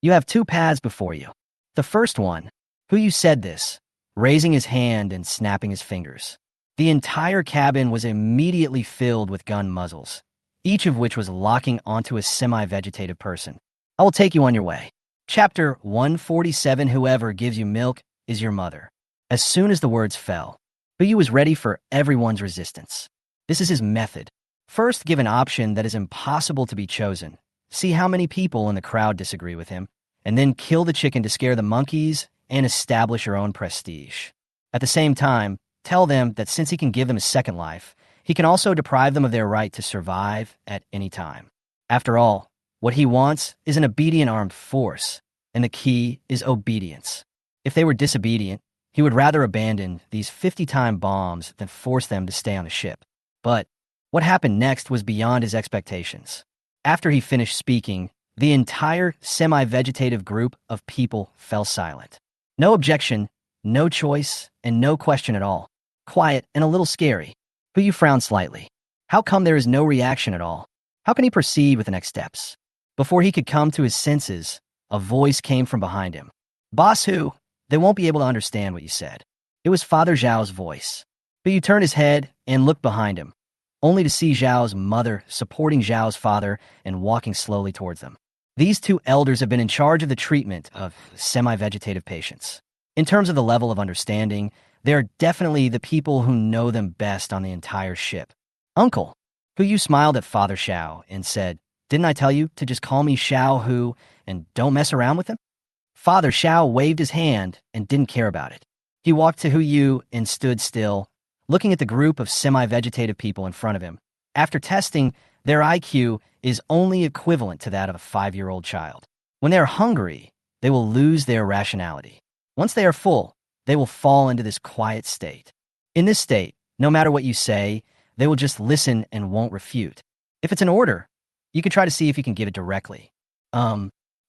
You have 2 paths before you. The first one, Huyu said this, raising his hand and snapping his fingers. The entire cabin was immediately filled with gun muzzles, each of which was locking onto a semi-vegetative person. I will take you on your way. Chapter 147. Whoever gives you milk is your mother. As soon as the words fell, Huyu was ready for everyone's resistance. This is his method. First, give an option that is impossible to be chosen. See how many people in the crowd disagree with him, and then kill the chicken to scare the monkeys and establish your own prestige. At the same time, tell them that since he can give them a second life, he can also deprive them of their right to survive at any time. After all, what he wants is an obedient armed force, and the key is obedience. If they were disobedient, He would rather abandon these 50-time bombs than force them to stay on the ship. But what happened next was beyond his expectations. After he finished speaking, the entire semi-vegetative group of people fell silent. No objection, no choice, and no question at all. Quiet and a little scary. But you frowned slightly. How come there is no reaction at all? How can he proceed with the next steps? Before he could come to his senses, a voice came from behind him. Boss who? They won't be able to understand what you said. It was Father Zhao's voice. But you turned his head and looked behind him, only to see Zhao's mother supporting Zhao's father and walking slowly towards them. These two elders have been in charge of the treatment of semi-vegetative patients. In terms of the level of understanding, they are definitely the people who know them best on the entire ship. Uncle, who you smiled at Father Zhao and said, "Didn't I tell you to just call me Zhao Hu and don't mess around with him?" Father Zhao waved his hand and didn't care about it. He walked to Hu Yu and stood still, looking at the group of semi-vegetative people in front of him. After testing, their IQ is only equivalent to that of a 5-year-old child. When they are hungry, they will lose their rationality. Once they are full, they will fall into this quiet state. In this state, no matter what you say, they will just listen and won't refute. If it's an order, you can try to see if you can give it directly.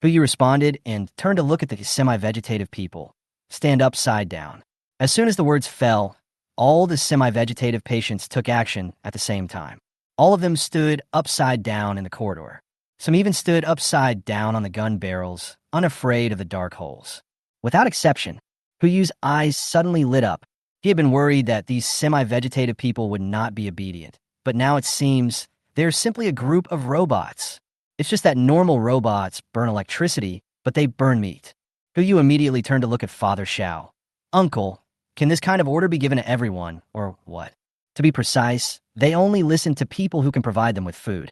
Who you responded and turned to look at the semi-vegetative people. Stand upside down. As soon as the words fell, all the semi-vegetative patients took action at the same time. All of them stood upside down in the corridor. Some even stood upside down on the gun barrels, unafraid of the dark holes. Without exception, Hu Yu's eyes suddenly lit up. He had been worried that these semi-vegetative people would not be obedient, but now it seems they're simply a group of robots. It's just that normal robots burn electricity, but they burn meat. Hu Yu immediately turned to look at Father Zhao. Uncle, can this kind of order be given to everyone, or what? To be precise, they only listen to people who can provide them with food.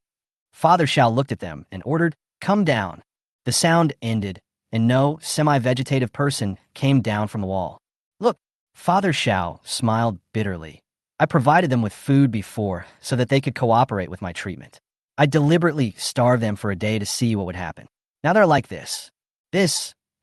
Father Zhao looked at them and ordered, "Come down." The sound ended, and no semi-vegetative person came down from the wall. Look, Father Zhao smiled bitterly. I provided them with food before so that they could cooperate with my treatment. I deliberately starved them for a day to see what would happen. Now they're like this.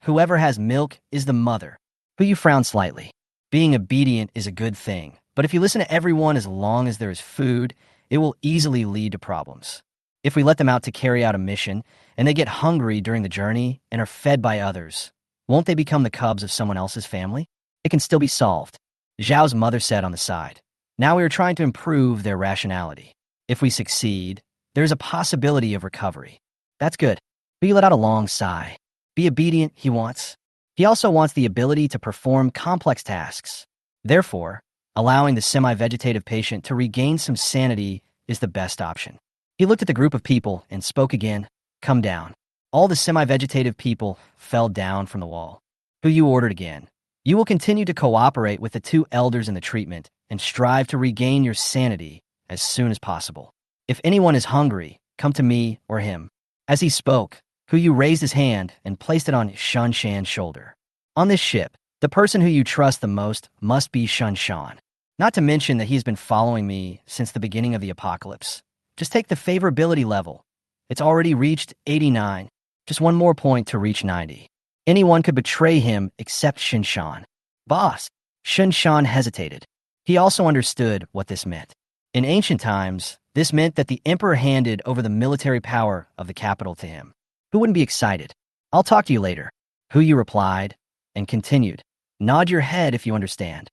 Whoever has milk is the mother. Hu Yu frowned slightly. Being obedient is a good thing, but if you listen to everyone as long as there is food, it will easily lead to problems. If we let them out to carry out a mission, and they get hungry during the journey and are fed by others, won't they become the cubs of someone else's family? It can still be solved. Zhao's mother said on the side. Now we are trying to improve their rationality. If we succeed, there's a possibility of recovery. That's good. But he let out a long sigh. Be obedient, he wants. He also wants the ability to perform complex tasks. Therefore, allowing the semi-vegetative patient to regain some sanity is the best option. He looked at the group of people and spoke again. Come down. All the semi-vegetative people fell down from the wall. Hu Yu ordered again. You will continue to cooperate with the two elders in the treatment and strive to regain your sanity as soon as possible. If anyone is hungry, come to me or him. As he spoke, Hu Yu raised his hand and placed it on Shan Shan's shoulder. On this ship, the person who you trust the most must be Shan Shan. Not to mention that he has been following me since the beginning of the apocalypse. Just take the favorability level. It's already reached 89. Just one more point to reach 90. Anyone could betray him except Shan Shan. Boss, Shan Shan hesitated. He also understood what this meant. In ancient times, this meant that the emperor handed over the military power of the capital to him. Who wouldn't be excited? I'll talk to you later. Hu Yu replied and continued. Nod your head if you understand.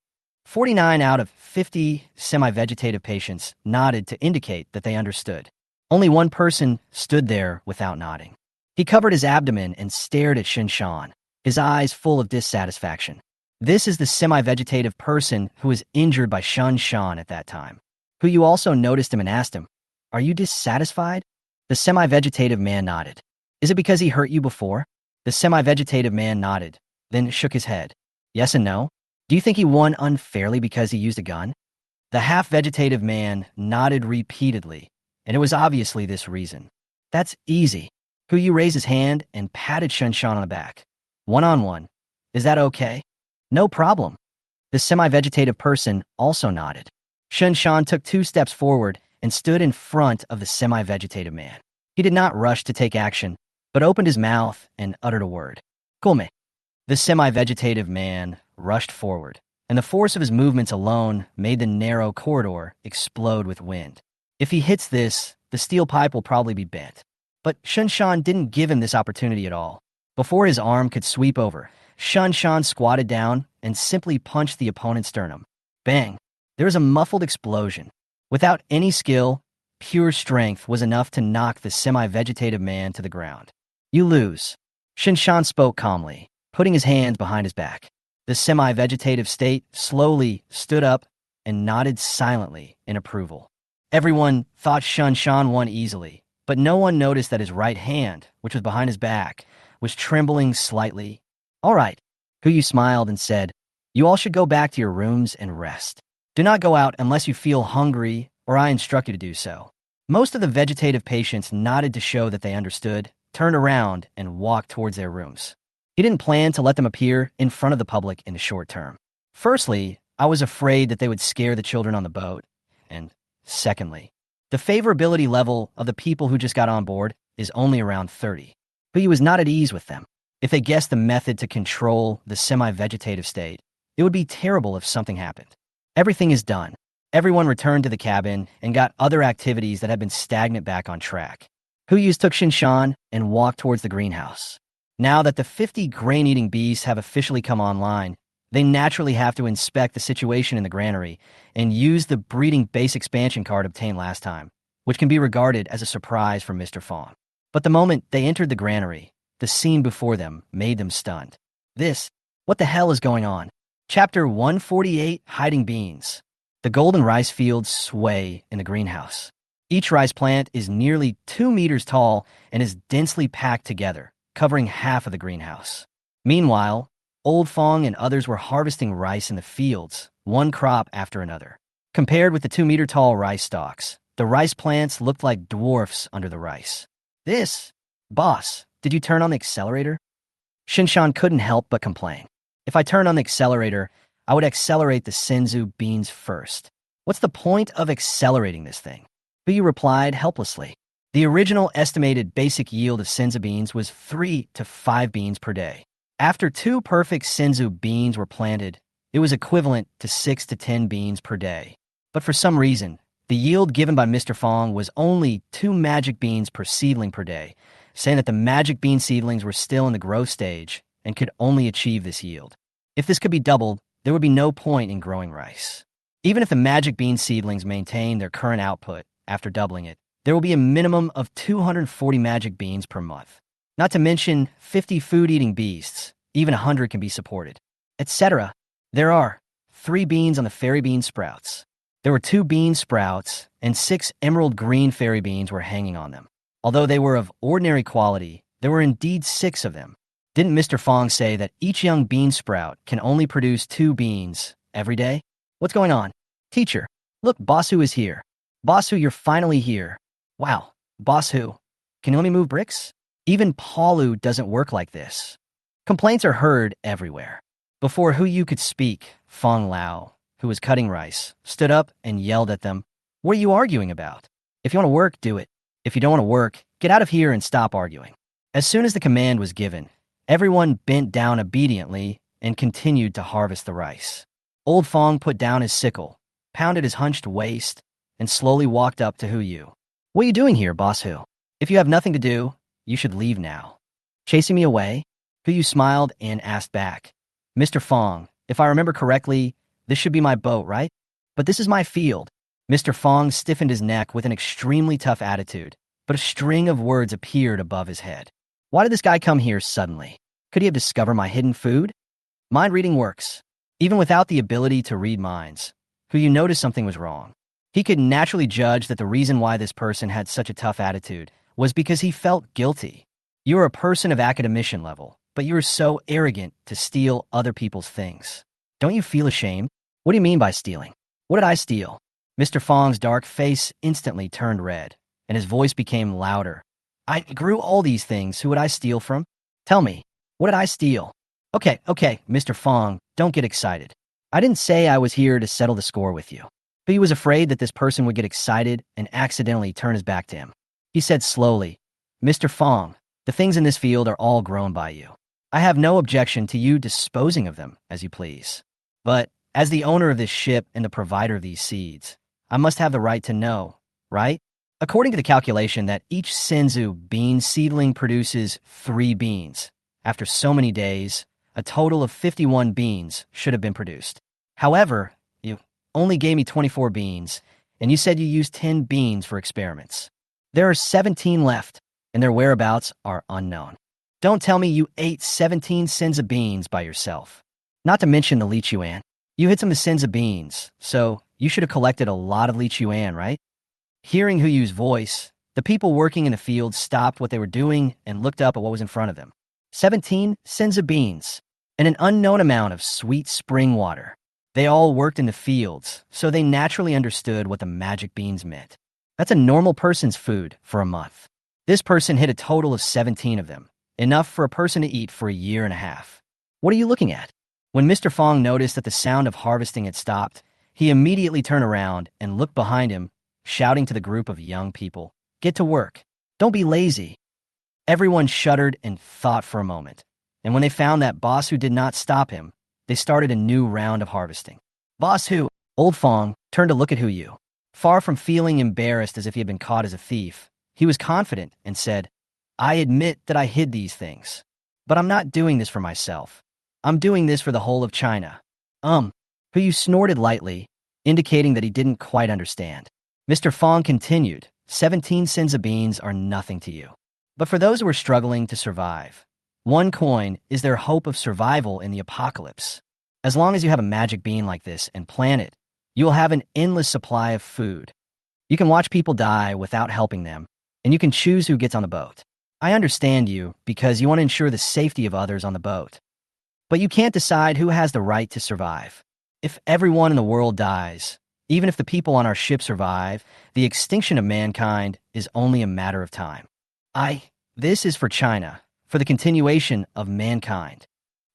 49 out of 50 semi-vegetative patients nodded to indicate that they understood. Only one person stood there without nodding. He covered his abdomen and stared at Shan Shan, his eyes full of dissatisfaction. This is the semi-vegetative person who was injured by Shan Shan at that time. Hu Yu also noticed him and asked him, Are you dissatisfied? The semi-vegetative man nodded. Is it because he hurt you before? The semi-vegetative man nodded, then shook his head. Yes and no. Do you think he won unfairly because he used a gun? The half-vegetative man nodded repeatedly, and it was obviously this reason. That's easy. Hu Yu raised his hand and patted Shan Shan on the back. One-on-one. Is that okay? No problem. The semi-vegetative person also nodded. Shan Shan took 2 steps forward and stood in front of the semi-vegetative man. He did not rush to take action, but opened his mouth and uttered a word. Come. The semi-vegetative man rushed forward, and the force of his movements alone made the narrow corridor explode with wind. If he hits this, the steel pipe will probably be bent. But Shunshan didn't give him this opportunity at all. Before his arm could sweep over, Shunshan squatted down and simply punched the opponent's sternum. Bang! There was a muffled explosion. Without any skill, pure strength was enough to knock the semi-vegetative man to the ground. You lose. Shunshan spoke calmly, putting his hands behind his back. The semi-vegetative state slowly stood up and nodded silently in approval. Everyone thought Shunshan won easily, but no one noticed that his right hand, which was behind his back, was trembling slightly. All right, Huyu smiled and said, you all should go back to your rooms and rest. Do not go out unless you feel hungry or I instruct you to do so. Most of the vegetative patients nodded to show that they understood, turned around, and walked towards their rooms. He didn't plan to let them appear in front of the public in the short term. Firstly, I was afraid that they would scare the children on the boat. And secondly, the favorability level of the people who just got on board is only around 30. But he was not at ease with them. If they guessed the method to control the semi-vegetative state, it would be terrible if something happened. Everything is done. Everyone returned to the cabin and got other activities that had been stagnant back on track. Huyus took Shinshan and walked towards the greenhouse. Now that the 50 grain-eating beasts have officially come online, they naturally have to inspect the situation in the granary and use the breeding base expansion card obtained last time, which can be regarded as a surprise from Mr. Fong. But the moment they entered the granary, the scene before them made them stunned. What the hell is going on? Chapter 148, Hiding Beans. The golden rice fields sway in the greenhouse. Each rice plant is nearly 2 meters tall and is densely packed together, covering half of the greenhouse. Meanwhile, Old Fong and others were harvesting rice in the fields, one crop after another. Compared with the 2-meter-tall rice stalks, the rice plants looked like dwarfs under the rice. Boss, did you turn on the accelerator? Shinshan couldn't help but complain. If I turned on the accelerator, I would accelerate the senzu beans first. What's the point of accelerating this thing? Buyu replied helplessly. The original estimated basic yield of senzu beans was 3 to 5 beans per day. After 2 perfect senzu beans were planted, it was equivalent to 6 to 10 beans per day. But for some reason, the yield given by Mr. Fong was only 2 magic beans per seedling per day, saying that the magic bean seedlings were still in the growth stage and could only achieve this yield. If this could be doubled, there would be no point in growing rice. Even if the magic bean seedlings maintain their current output after doubling it, there will be a minimum of 240 magic beans per month. Not to mention 50 food-eating beasts, even 100 can be supported, etc. There are 3 beans on the fairy bean sprouts. There were 2 bean sprouts, and 6 emerald green fairy beans were hanging on them. Although they were of ordinary quality, there were indeed 6 of them. Didn't Mr. Fong say that each young bean sprout can only produce 2 beans every day? What's going on? Teacher, look, Bossu is here. Bossu, you're finally here. Wow, Bossu, can you let me move bricks? Even Paulu doesn't work like this. Complaints are heard everywhere. Before Huyu could speak, Fong Lao, who was cutting rice, stood up and yelled at them. What are you arguing about? If you want to work, do it. If you don't want to work, get out of here and stop arguing. As soon as the command was given, everyone bent down obediently and continued to harvest the rice. Old Fong put down his sickle, pounded his hunched waist, and slowly walked up to Huyu. What are you doing here, Boss Hu? If you have nothing to do, you should leave now. Chasing me away? Huyu smiled and asked back. Mr. Fong, if I remember correctly, this should be my boat, right? But this is my field. Mr. Fong stiffened his neck with an extremely tough attitude, but a string of words appeared above his head. Why did this guy come here suddenly? Could he have discovered my hidden food? Mind reading works. Even without the ability to read minds, Huyu noticed something was wrong. He could naturally judge that the reason why this person had such a tough attitude was because he felt guilty. You are a person of academician level, but you are so arrogant to steal other people's things. Don't you feel ashamed? What do you mean by stealing? What did I steal? Mr. Fong's dark face instantly turned red, and his voice became louder. I grew all these things. Who would I steal from? Tell me, what did I steal? Okay, Mr. Fong, don't get excited. I didn't say I was here to settle the score with you. But he was afraid that this person would get excited and accidentally turn his back to him. He said slowly, Mr. Fong, the things in this field are all grown by you. I have no objection to you disposing of them as you please. But as the owner of this ship and the provider of these seeds, I must have the right to know, right? According to the calculation that each senzu bean seedling produces 3 beans. After so many days, a total of 51 beans should have been produced. However, you only gave me 24 beans, and you said you used 10 beans for experiments. There are 17 left, and their whereabouts are unknown. Don't tell me you ate 17 senza beans by yourself. Not to mention the Lichuan. You hid some of senza beans, so you should have collected a lot of Lichuan, right? Hearing Hu Yu's voice, the people working in the field stopped what they were doing and looked up at what was in front of them. 17 senza beans, and an unknown amount of sweet spring water. They all worked in the fields, so they naturally understood what the magic beans meant. That's a normal person's food for a month. This person hid a total of 17 of them, enough for a person to eat for a year and a half. What are you looking at? When Mr. Fong noticed that the sound of harvesting had stopped, he immediately turned around and looked behind him, shouting to the group of young people, "Get to work. Don't be lazy." Everyone shuddered and thought for a moment, and when they found that Boss Hu did not stop him, they started a new round of harvesting. Boss Hu, old Fong, turned to look at Hu Yu. Far from feeling embarrassed as if he had been caught as a thief, he was confident and said, "I admit that I hid these things, but I'm not doing this for myself. I'm doing this for the whole of China." Hu Yu snorted lightly, indicating that he didn't quite understand. Mr. Fong continued, 17 senza beans are nothing to you. But for those who are struggling to survive, 1 coin is their hope of survival in the apocalypse. As long as you have a magic bean like this and plant it, you will have an endless supply of food. You can watch people die without helping them, and you can choose who gets on the boat. I understand you because you want to ensure the safety of others on the boat. But you can't decide who has the right to survive. If everyone in the world dies, even if the people on our ship survive, the extinction of mankind is only a matter of time. This is for China, for the continuation of mankind.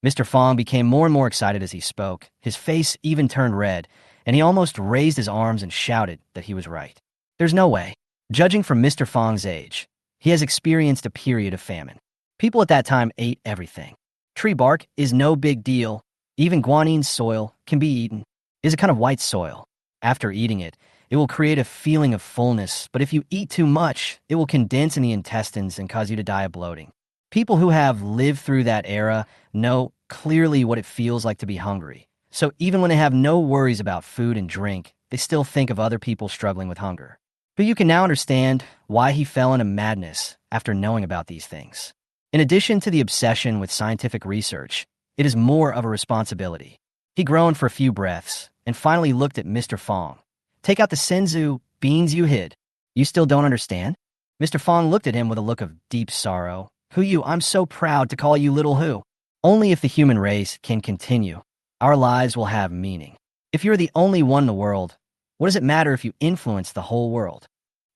Mr. Fong became more and more excited as he spoke. His face even turned red, and he almost raised his arms and shouted that he was right. There's no way. Judging from Mr. Fong's age, he has experienced a period of famine. People at that time ate everything. Tree bark is no big deal. Even guanine soil can be eaten. It is a kind of white soil. After eating it, it will create a feeling of fullness, but if you eat too much, it will condense in the intestines and cause you to die of bloating. People who have lived through that era know clearly what it feels like to be hungry. So even when they have no worries about food and drink, they still think of other people struggling with hunger. But you can now understand why he fell into madness after knowing about these things. In addition to the obsession with scientific research, it is more of a responsibility. He groaned for a few breaths and finally looked at Mr. Fong. Take out the senzu beans you hid. You still don't understand? Mr. Fong looked at him with a look of deep sorrow. Hu Yu, I'm so proud to call you Little Hu. Only if the human race can continue, our lives will have meaning. If you're the only one in the world, what does it matter if you influence the whole world?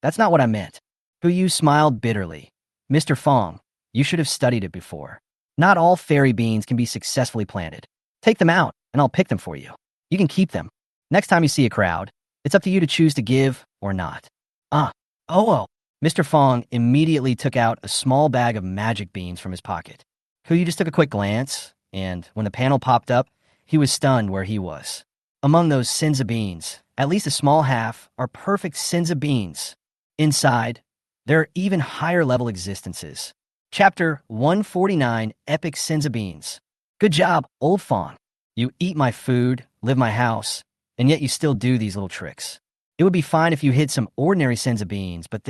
That's not what I meant. Hu Yu smiled bitterly. Mr. Fong, you should have studied it before. Not all fairy beans can be successfully planted. Take them out, and I'll pick them for you. You can keep them. Next time you see a crowd, it's up to you to choose to give or not. Mr. Fong immediately took out a small bag of magic beans from his pocket. Hu Yu just took a quick glance, and when the panel popped up, he was stunned where he was. Among those senza beans, at least a small half are perfect senza beans. Inside, there are even higher level existences. Chapter 149, Epic Senza Beans. Good job, old Fong. You eat my food, live my house, and yet you still do these little tricks. It would be fine if you hid some ordinary senza beans, but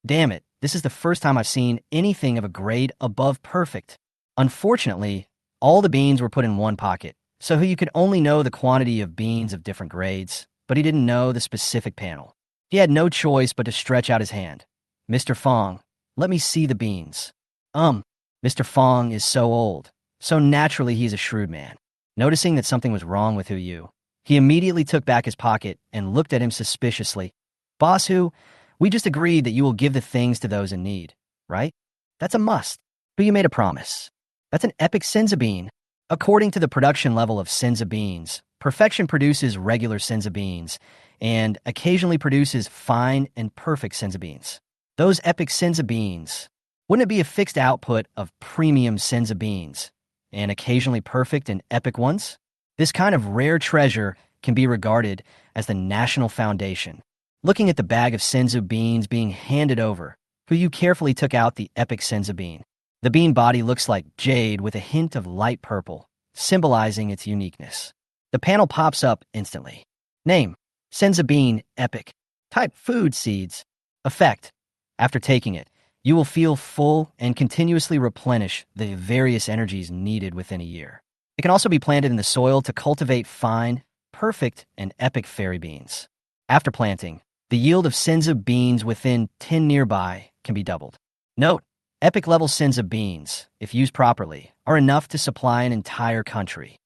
damn it, this is the first time I've seen anything of a grade above perfect. Unfortunately, all the beans were put in one pocket, so you could only know the quantity of beans of different grades, but he didn't know the specific panel. He had no choice but to stretch out his hand. Mr. Fong, let me see the beans. Mr. Fong is so old, so naturally he's a shrewd man. Noticing that something was wrong with Hu Yu, he immediately took back his pocket and looked at him suspiciously. Boss Hu, we just agreed that you will give the things to those in need, right? That's a must. Hu Yu made a promise. That's an epic senza bean. According to the production level of senza beans, perfection produces regular senza beans and occasionally produces fine and perfect senza beans. Those epic senza beans, Wouldn't it be a fixed output of premium senza beans, and occasionally perfect and epic ones? This kind of rare treasure can be regarded as the national foundation. Looking at the bag of senza beans being handed over, you carefully took out the epic senza bean. The bean body looks like jade with a hint of light purple, symbolizing its uniqueness. The panel pops up instantly. Name: senza bean, epic. Type: food seeds. Effect: after taking it, you will feel full and continuously replenish the various energies needed within a year. It can also be planted in the soil to cultivate fine, perfect, and epic fairy beans. After planting, the yield of senza beans within 10 nearby can be doubled. Note: epic level senza beans, if used properly, are enough to supply an entire country.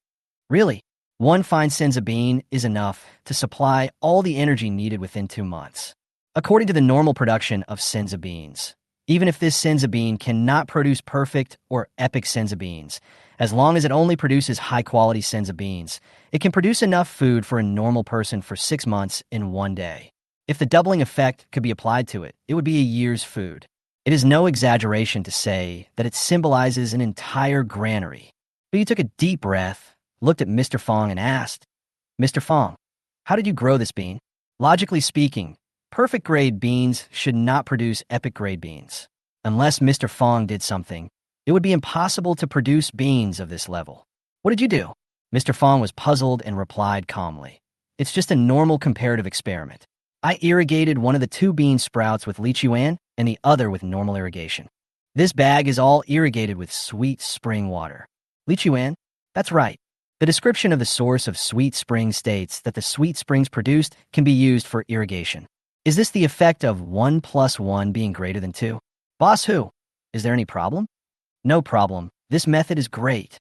Really, one fine senza bean is enough to supply all the energy needed within 2 months. According to the normal production of senza beans, even if this senza bean cannot produce perfect or epic senza beans, as long as it only produces high-quality senza beans, it can produce enough food for a normal person for 6 months in 1 day. If the doubling effect could be applied to it, it would be a year's food. It is no exaggeration to say that it symbolizes an entire granary. But you took a deep breath, looked at Mr. Fong and asked, "Mr. Fong, how did you grow this bean?" Logically speaking, perfect grade beans should not produce epic grade beans. Unless Mr. Fong did something, it would be impossible to produce beans of this level. "What did you do?" Mr. Fong was puzzled and replied calmly, "It's just a normal comparative experiment. I irrigated one of the 2 bean sprouts with lychee and the other with normal irrigation. This bag is all irrigated with sweet spring water." Lychee? That's right. The description of the source of sweet spring states that the sweet springs produced can be used for irrigation. Is this the effect of 1 plus 1 being greater than 2? Boss Who, is there any problem? No problem. This method is great.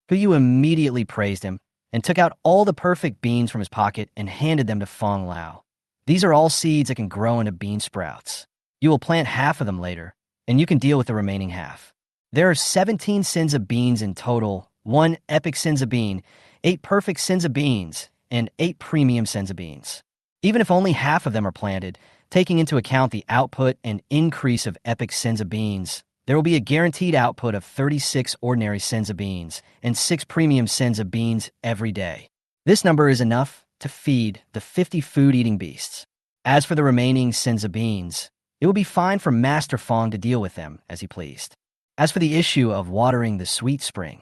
Hu immediately praised him and took out all the perfect beans from his pocket and handed them to Fong Lao. These are all seeds that can grow into bean sprouts. You will plant half of them later, and you can deal with the remaining half. There are 17 senza beans in total, 1 epic senza bean, 8 perfect senza beans, and 8 premium senza beans. Even if only half of them are planted, taking into account the output and increase of epic senza beans, there will be a guaranteed output of 36 ordinary senza beans and 6 premium senza beans every day. This number is enough to feed the 50 food-eating beasts. As for the remaining senza beans, it will be fine for Master Fong to deal with them as he pleased. As for the issue of watering the sweet spring,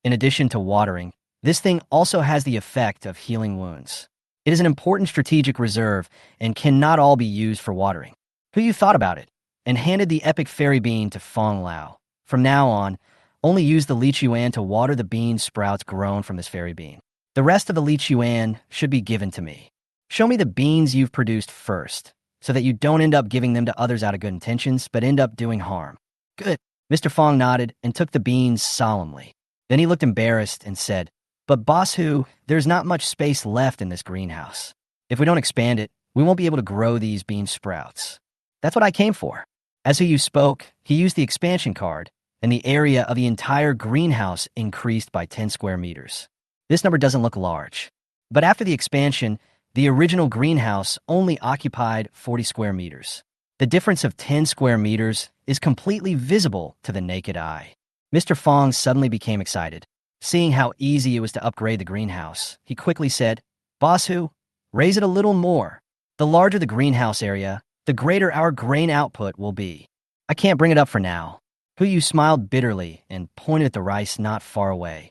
in addition to watering, this thing also has the effect of healing wounds. It is an important strategic reserve and cannot all be used for watering. You thought about it and handed the epic fairy bean to Fong Lao. From now on, only use the lychee to water the bean sprouts grown from this fairy bean. The rest of the lychee should be given to me. Show me the beans you've produced first, so that you don't end up giving them to others out of good intentions, but end up doing harm. Good. Mr. Fong nodded and took the beans solemnly. Then he looked embarrassed and said, "But Boss Hu, there's not much space left in this greenhouse. If we don't expand it, we won't be able to grow these bean sprouts." "That's what I came for." As Hu spoke, he used the expansion card, and the area of the entire greenhouse increased by 10 square meters. This number doesn't look large. But after the expansion, the original greenhouse only occupied 40 square meters. The difference of 10 square meters is completely visible to the naked eye. Mr. Fong suddenly became excited. Seeing how easy it was to upgrade the greenhouse, he quickly said, "Boss Hu, raise it a little more. The larger the greenhouse area, the greater our grain output will be." "I can't bring it up for now." Hu smiled bitterly and pointed at the rice not far away.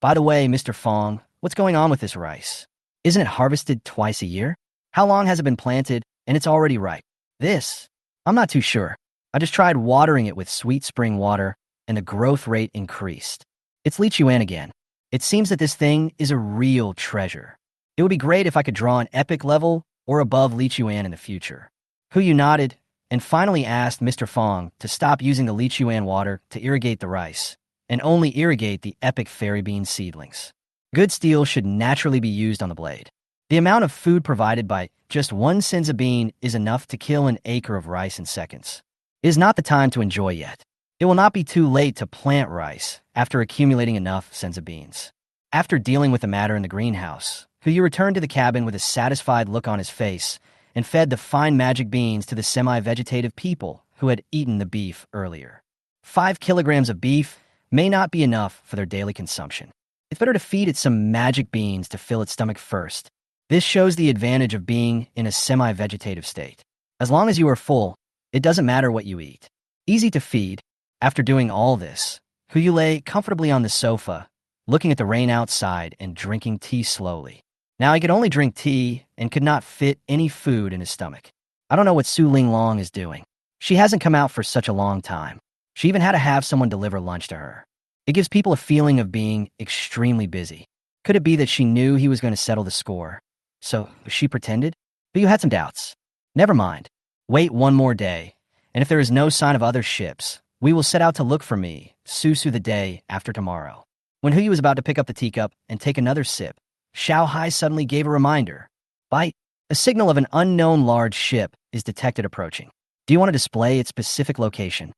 "By the way, Mr. Fong, what's going on with this rice? Isn't it harvested twice a year? How long has it been planted and it's already ripe?" I'm not too sure. I just tried watering it with sweet spring water and the growth rate increased. It's lychee again. It seems that this thing is a real treasure. It would be great if I could draw an epic level or above lychee in the future." Hu nodded and finally asked Mr. Fong to stop using the lychee water to irrigate the rice and only irrigate the epic fairy bean seedlings. Good steel should naturally be used on the blade. The amount of food provided by just 1 senza bean is enough to kill an acre of rice in seconds. It is not the time to enjoy yet. It will not be too late to plant rice after accumulating enough senza beans. After dealing with the matter in the greenhouse, Hu returned to the cabin with a satisfied look on his face and fed the fine magic beans to the semi-vegetative people who had eaten the beef earlier. 5 kilograms of beef may not be enough for their daily consumption. It's better to feed it some magic beans to fill its stomach first. This shows the advantage of being in a semi-vegetative state. As long as you are full, it doesn't matter what you eat. Easy to feed. After doing all this, Huyu lay comfortably on the sofa, looking at the rain outside and drinking tea slowly. Now he could only drink tea and could not fit any food in his stomach. I don't know what Su Linglong is doing. She hasn't come out for such a long time. She even had to have someone deliver lunch to her. It gives people a feeling of being extremely busy. Could it be that she knew he was going to settle the score? So she pretended? But you had some doubts. Never mind. Wait one more day, and if there is no sign of other ships, we will set out to look for me, Susu, the day after tomorrow. When Huyu was about to pick up the teacup and take another sip, Xiao Hai suddenly gave a reminder. Bite. A signal of an unknown large ship is detected approaching. Do you want to display its specific location?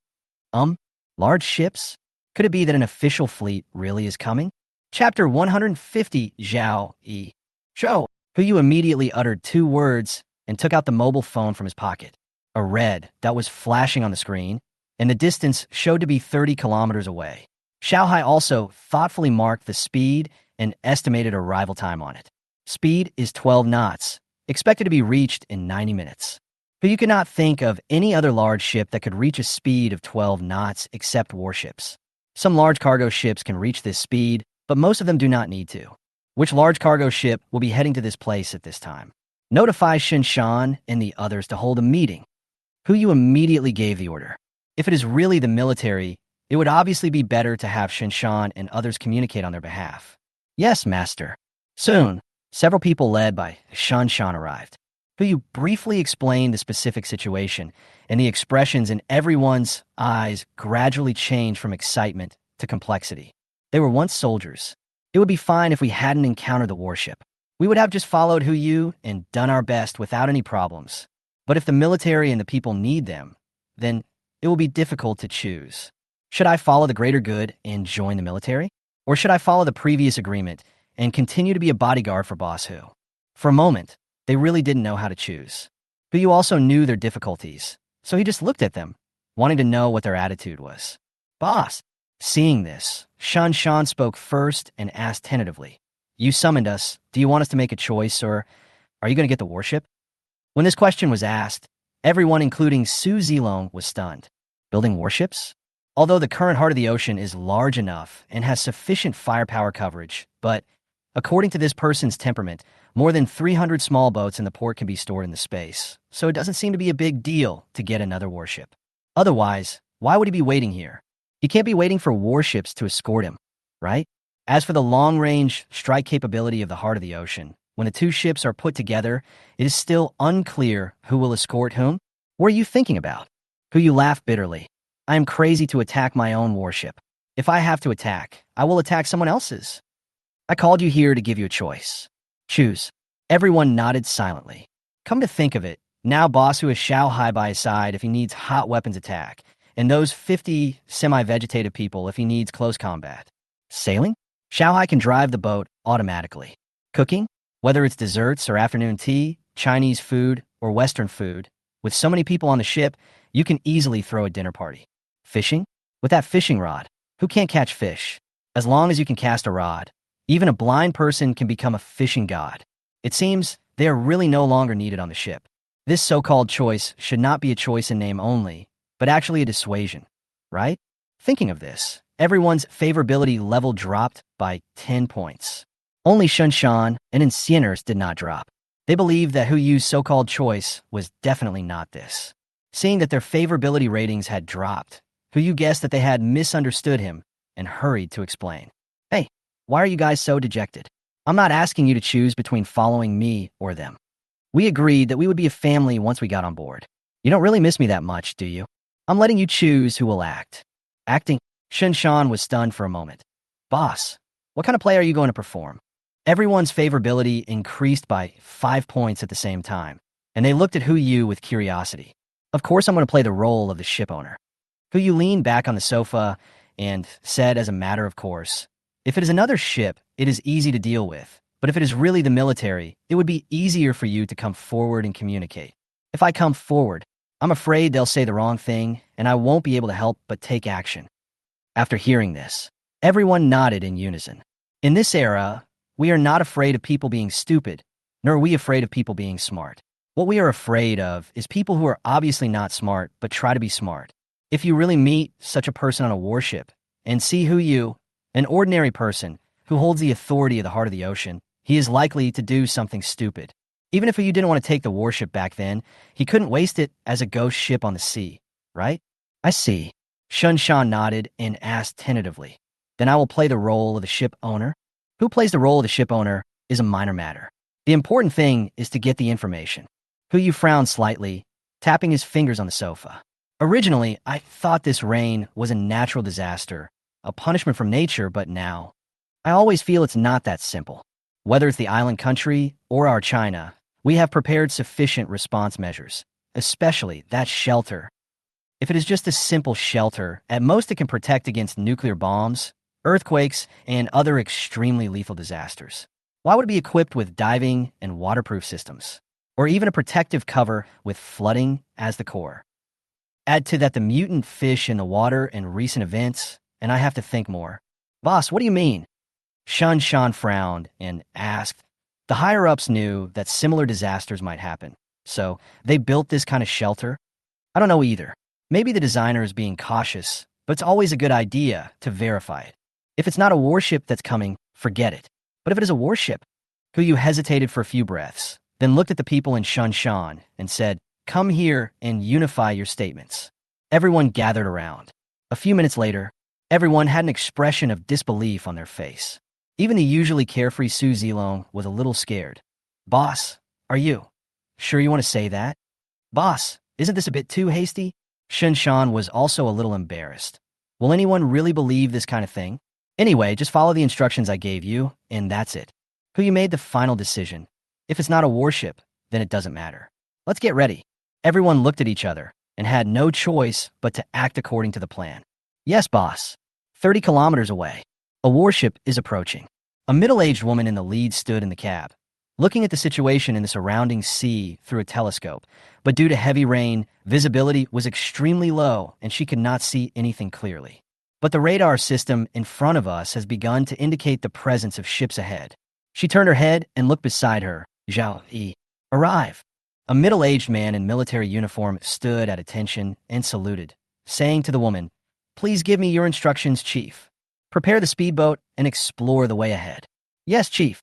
Large ships? Could it be that an official fleet really is coming? Chapter 150, Zhao Yi. Zhou. Huyu immediately uttered 2 words and took out the mobile phone from his pocket. A red dot was flashing on the screen, and the distance showed to be 30 kilometers away. Xiao Hai also thoughtfully marked the speed and estimated arrival time on it. Speed is 12 knots, expected to be reached in 90 minutes. But you could not think of any other large ship that could reach a speed of 12 knots except warships. Some large cargo ships can reach this speed, but most of them do not need to. Which large cargo ship will be heading to this place at this time? Notify Shinshan and the others to hold a meeting. Huyu immediately gave the order. If it is really the military, it would obviously be better to have Shinshan and others communicate on their behalf. Yes, master. Soon, several people led by Shinshan arrived. Huyu briefly explained the specific situation, and the expressions in everyone's eyes gradually changed from excitement to complexity. They were once soldiers. It would be fine if we hadn't encountered the warship. We would have just followed Huyu and done our best without any problems. But if the military and the people need them, then it will be difficult to choose. Should I follow the greater good and join the military? Or should I follow the previous agreement and continue to be a bodyguard for Boss Hu? For a moment, they really didn't know how to choose. Huyu also knew their difficulties, so he just looked at them, wanting to know what their attitude was. Boss. Seeing this, Shan spoke first and asked tentatively, You summoned us. Do you want us to make a choice, or are you going to get the warship? When this question was asked, everyone, including Su Zilong, was stunned. Building warships? Although the current heart of the ocean is large enough and has sufficient firepower coverage, but according to this person's temperament, more than 300 small boats in the port can be stored in the space, so it doesn't seem to be a big deal to get another warship. Otherwise, why would he be waiting here? He can't be waiting for warships to escort him, right? As for the long-range strike capability of the heart of the ocean, when the 2 ships are put together, it is still unclear who will escort whom. What are you thinking about? Huyu laughed bitterly. I am crazy to attack my own warship. If I have to attack, I will attack someone else's. I called you here to give you a choice. Choose. Everyone nodded silently. Come to think of it, now Boss Hu has Xiao Hai by his side if he needs hot weapons attack, and those 50 semi-vegetative people if he needs close combat. Sailing? Xiao Hai can drive the boat automatically. Cooking? Whether it's desserts or afternoon tea, Chinese food, or Western food, with so many people on the ship, you can easily throw a dinner party. Fishing? With that fishing rod, who can't catch fish? As long as you can cast a rod, even a blind person can become a fishing god. It seems they are really no longer needed on the ship. This so-called choice should not be a choice in name only, but actually a dissuasion, right? Thinking of this, everyone's favorability level dropped by 10 points. Only Shunshan and Insieners did not drop. They believed that Huyu's so-called choice was definitely not this. Seeing that their favorability ratings had dropped, Huyu guessed that they had misunderstood him and hurried to explain. Hey, why are you guys so dejected? I'm not asking you to choose between following me or them. We agreed that we would be a family once we got on board. You don't really miss me that much, do you? I'm letting you choose who will act. Acting? Shinshan was stunned for a moment. Boss, what kind of play are you going to perform? Everyone's favorability increased by 5 points at the same time, and they looked at Huyu with curiosity. Of course I'm going to play the role of the ship owner. Huyu leaned back on the sofa and said as a matter of course, if it is another ship, it is easy to deal with, but if it is really the military, it would be easier for you to come forward and communicate. If I come forward, I'm afraid they'll say the wrong thing, and I won't be able to help but take action. After hearing this, everyone nodded in unison. In this era, we are not afraid of people being stupid, nor are we afraid of people being smart. What we are afraid of is people who are obviously not smart but try to be smart. If you really meet such a person on a warship and see an ordinary person who holds the authority of the heart of the ocean, he is likely to do something stupid. Even if you didn't want to take the warship back then, he couldn't waste it as a ghost ship on the sea, right? I see. Shun Shan nodded and asked tentatively, then I will play the role of the ship owner? Who plays the role of the ship owner is a minor matter. The important thing is to get the information. Yu frowned slightly, tapping his fingers on the sofa. Originally, I thought this rain was a natural disaster, a punishment from nature, but now, I always feel it's not that simple. Whether it's the island country or our China, we have prepared sufficient response measures, especially that shelter. If it is just a simple shelter, at most it can protect against nuclear bombs, earthquakes, and other extremely lethal disasters. Why would it be equipped with diving and waterproof systems, or even a protective cover with flooding as the core? Add to that the mutant fish in the water and recent events, and I have to think more. Boss, what do you mean? Shun Shan frowned and asked. The higher-ups knew that similar disasters might happen, so they built this kind of shelter? I don't know either. Maybe the designer is being cautious, but it's always a good idea to verify it. If it's not a warship that's coming, forget it. But if it is a warship, Yu hesitated for a few breaths, then looked at the people in Shun Shan and said, come here and unify your statements. Everyone gathered around. A few minutes later, everyone had an expression of disbelief on their face. Even the usually carefree Su Zilong was a little scared. Boss, are you sure you want to say that? Boss, isn't this a bit too hasty? Shun Shan was also a little embarrassed. Will anyone really believe this kind of thing? Anyway, just follow the instructions I gave you, and that's it. Yu made the final decision. If it's not a warship, then it doesn't matter. Let's get ready. Everyone looked at each other and had no choice but to act according to the plan. Yes, boss. 30 kilometers away, a warship is approaching. A middle-aged woman in the lead stood in the cab, looking at the situation in the surrounding sea through a telescope, but due to heavy rain, visibility was extremely low and she could not see anything clearly. But the radar system in front of us has begun to indicate the presence of ships ahead. She turned her head and looked beside her. Zhao Yi, arrive. A middle-aged man in military uniform stood at attention and saluted, saying to the woman, please give me your instructions, Chief. Prepare the speedboat and explore the way ahead. Yes, Chief.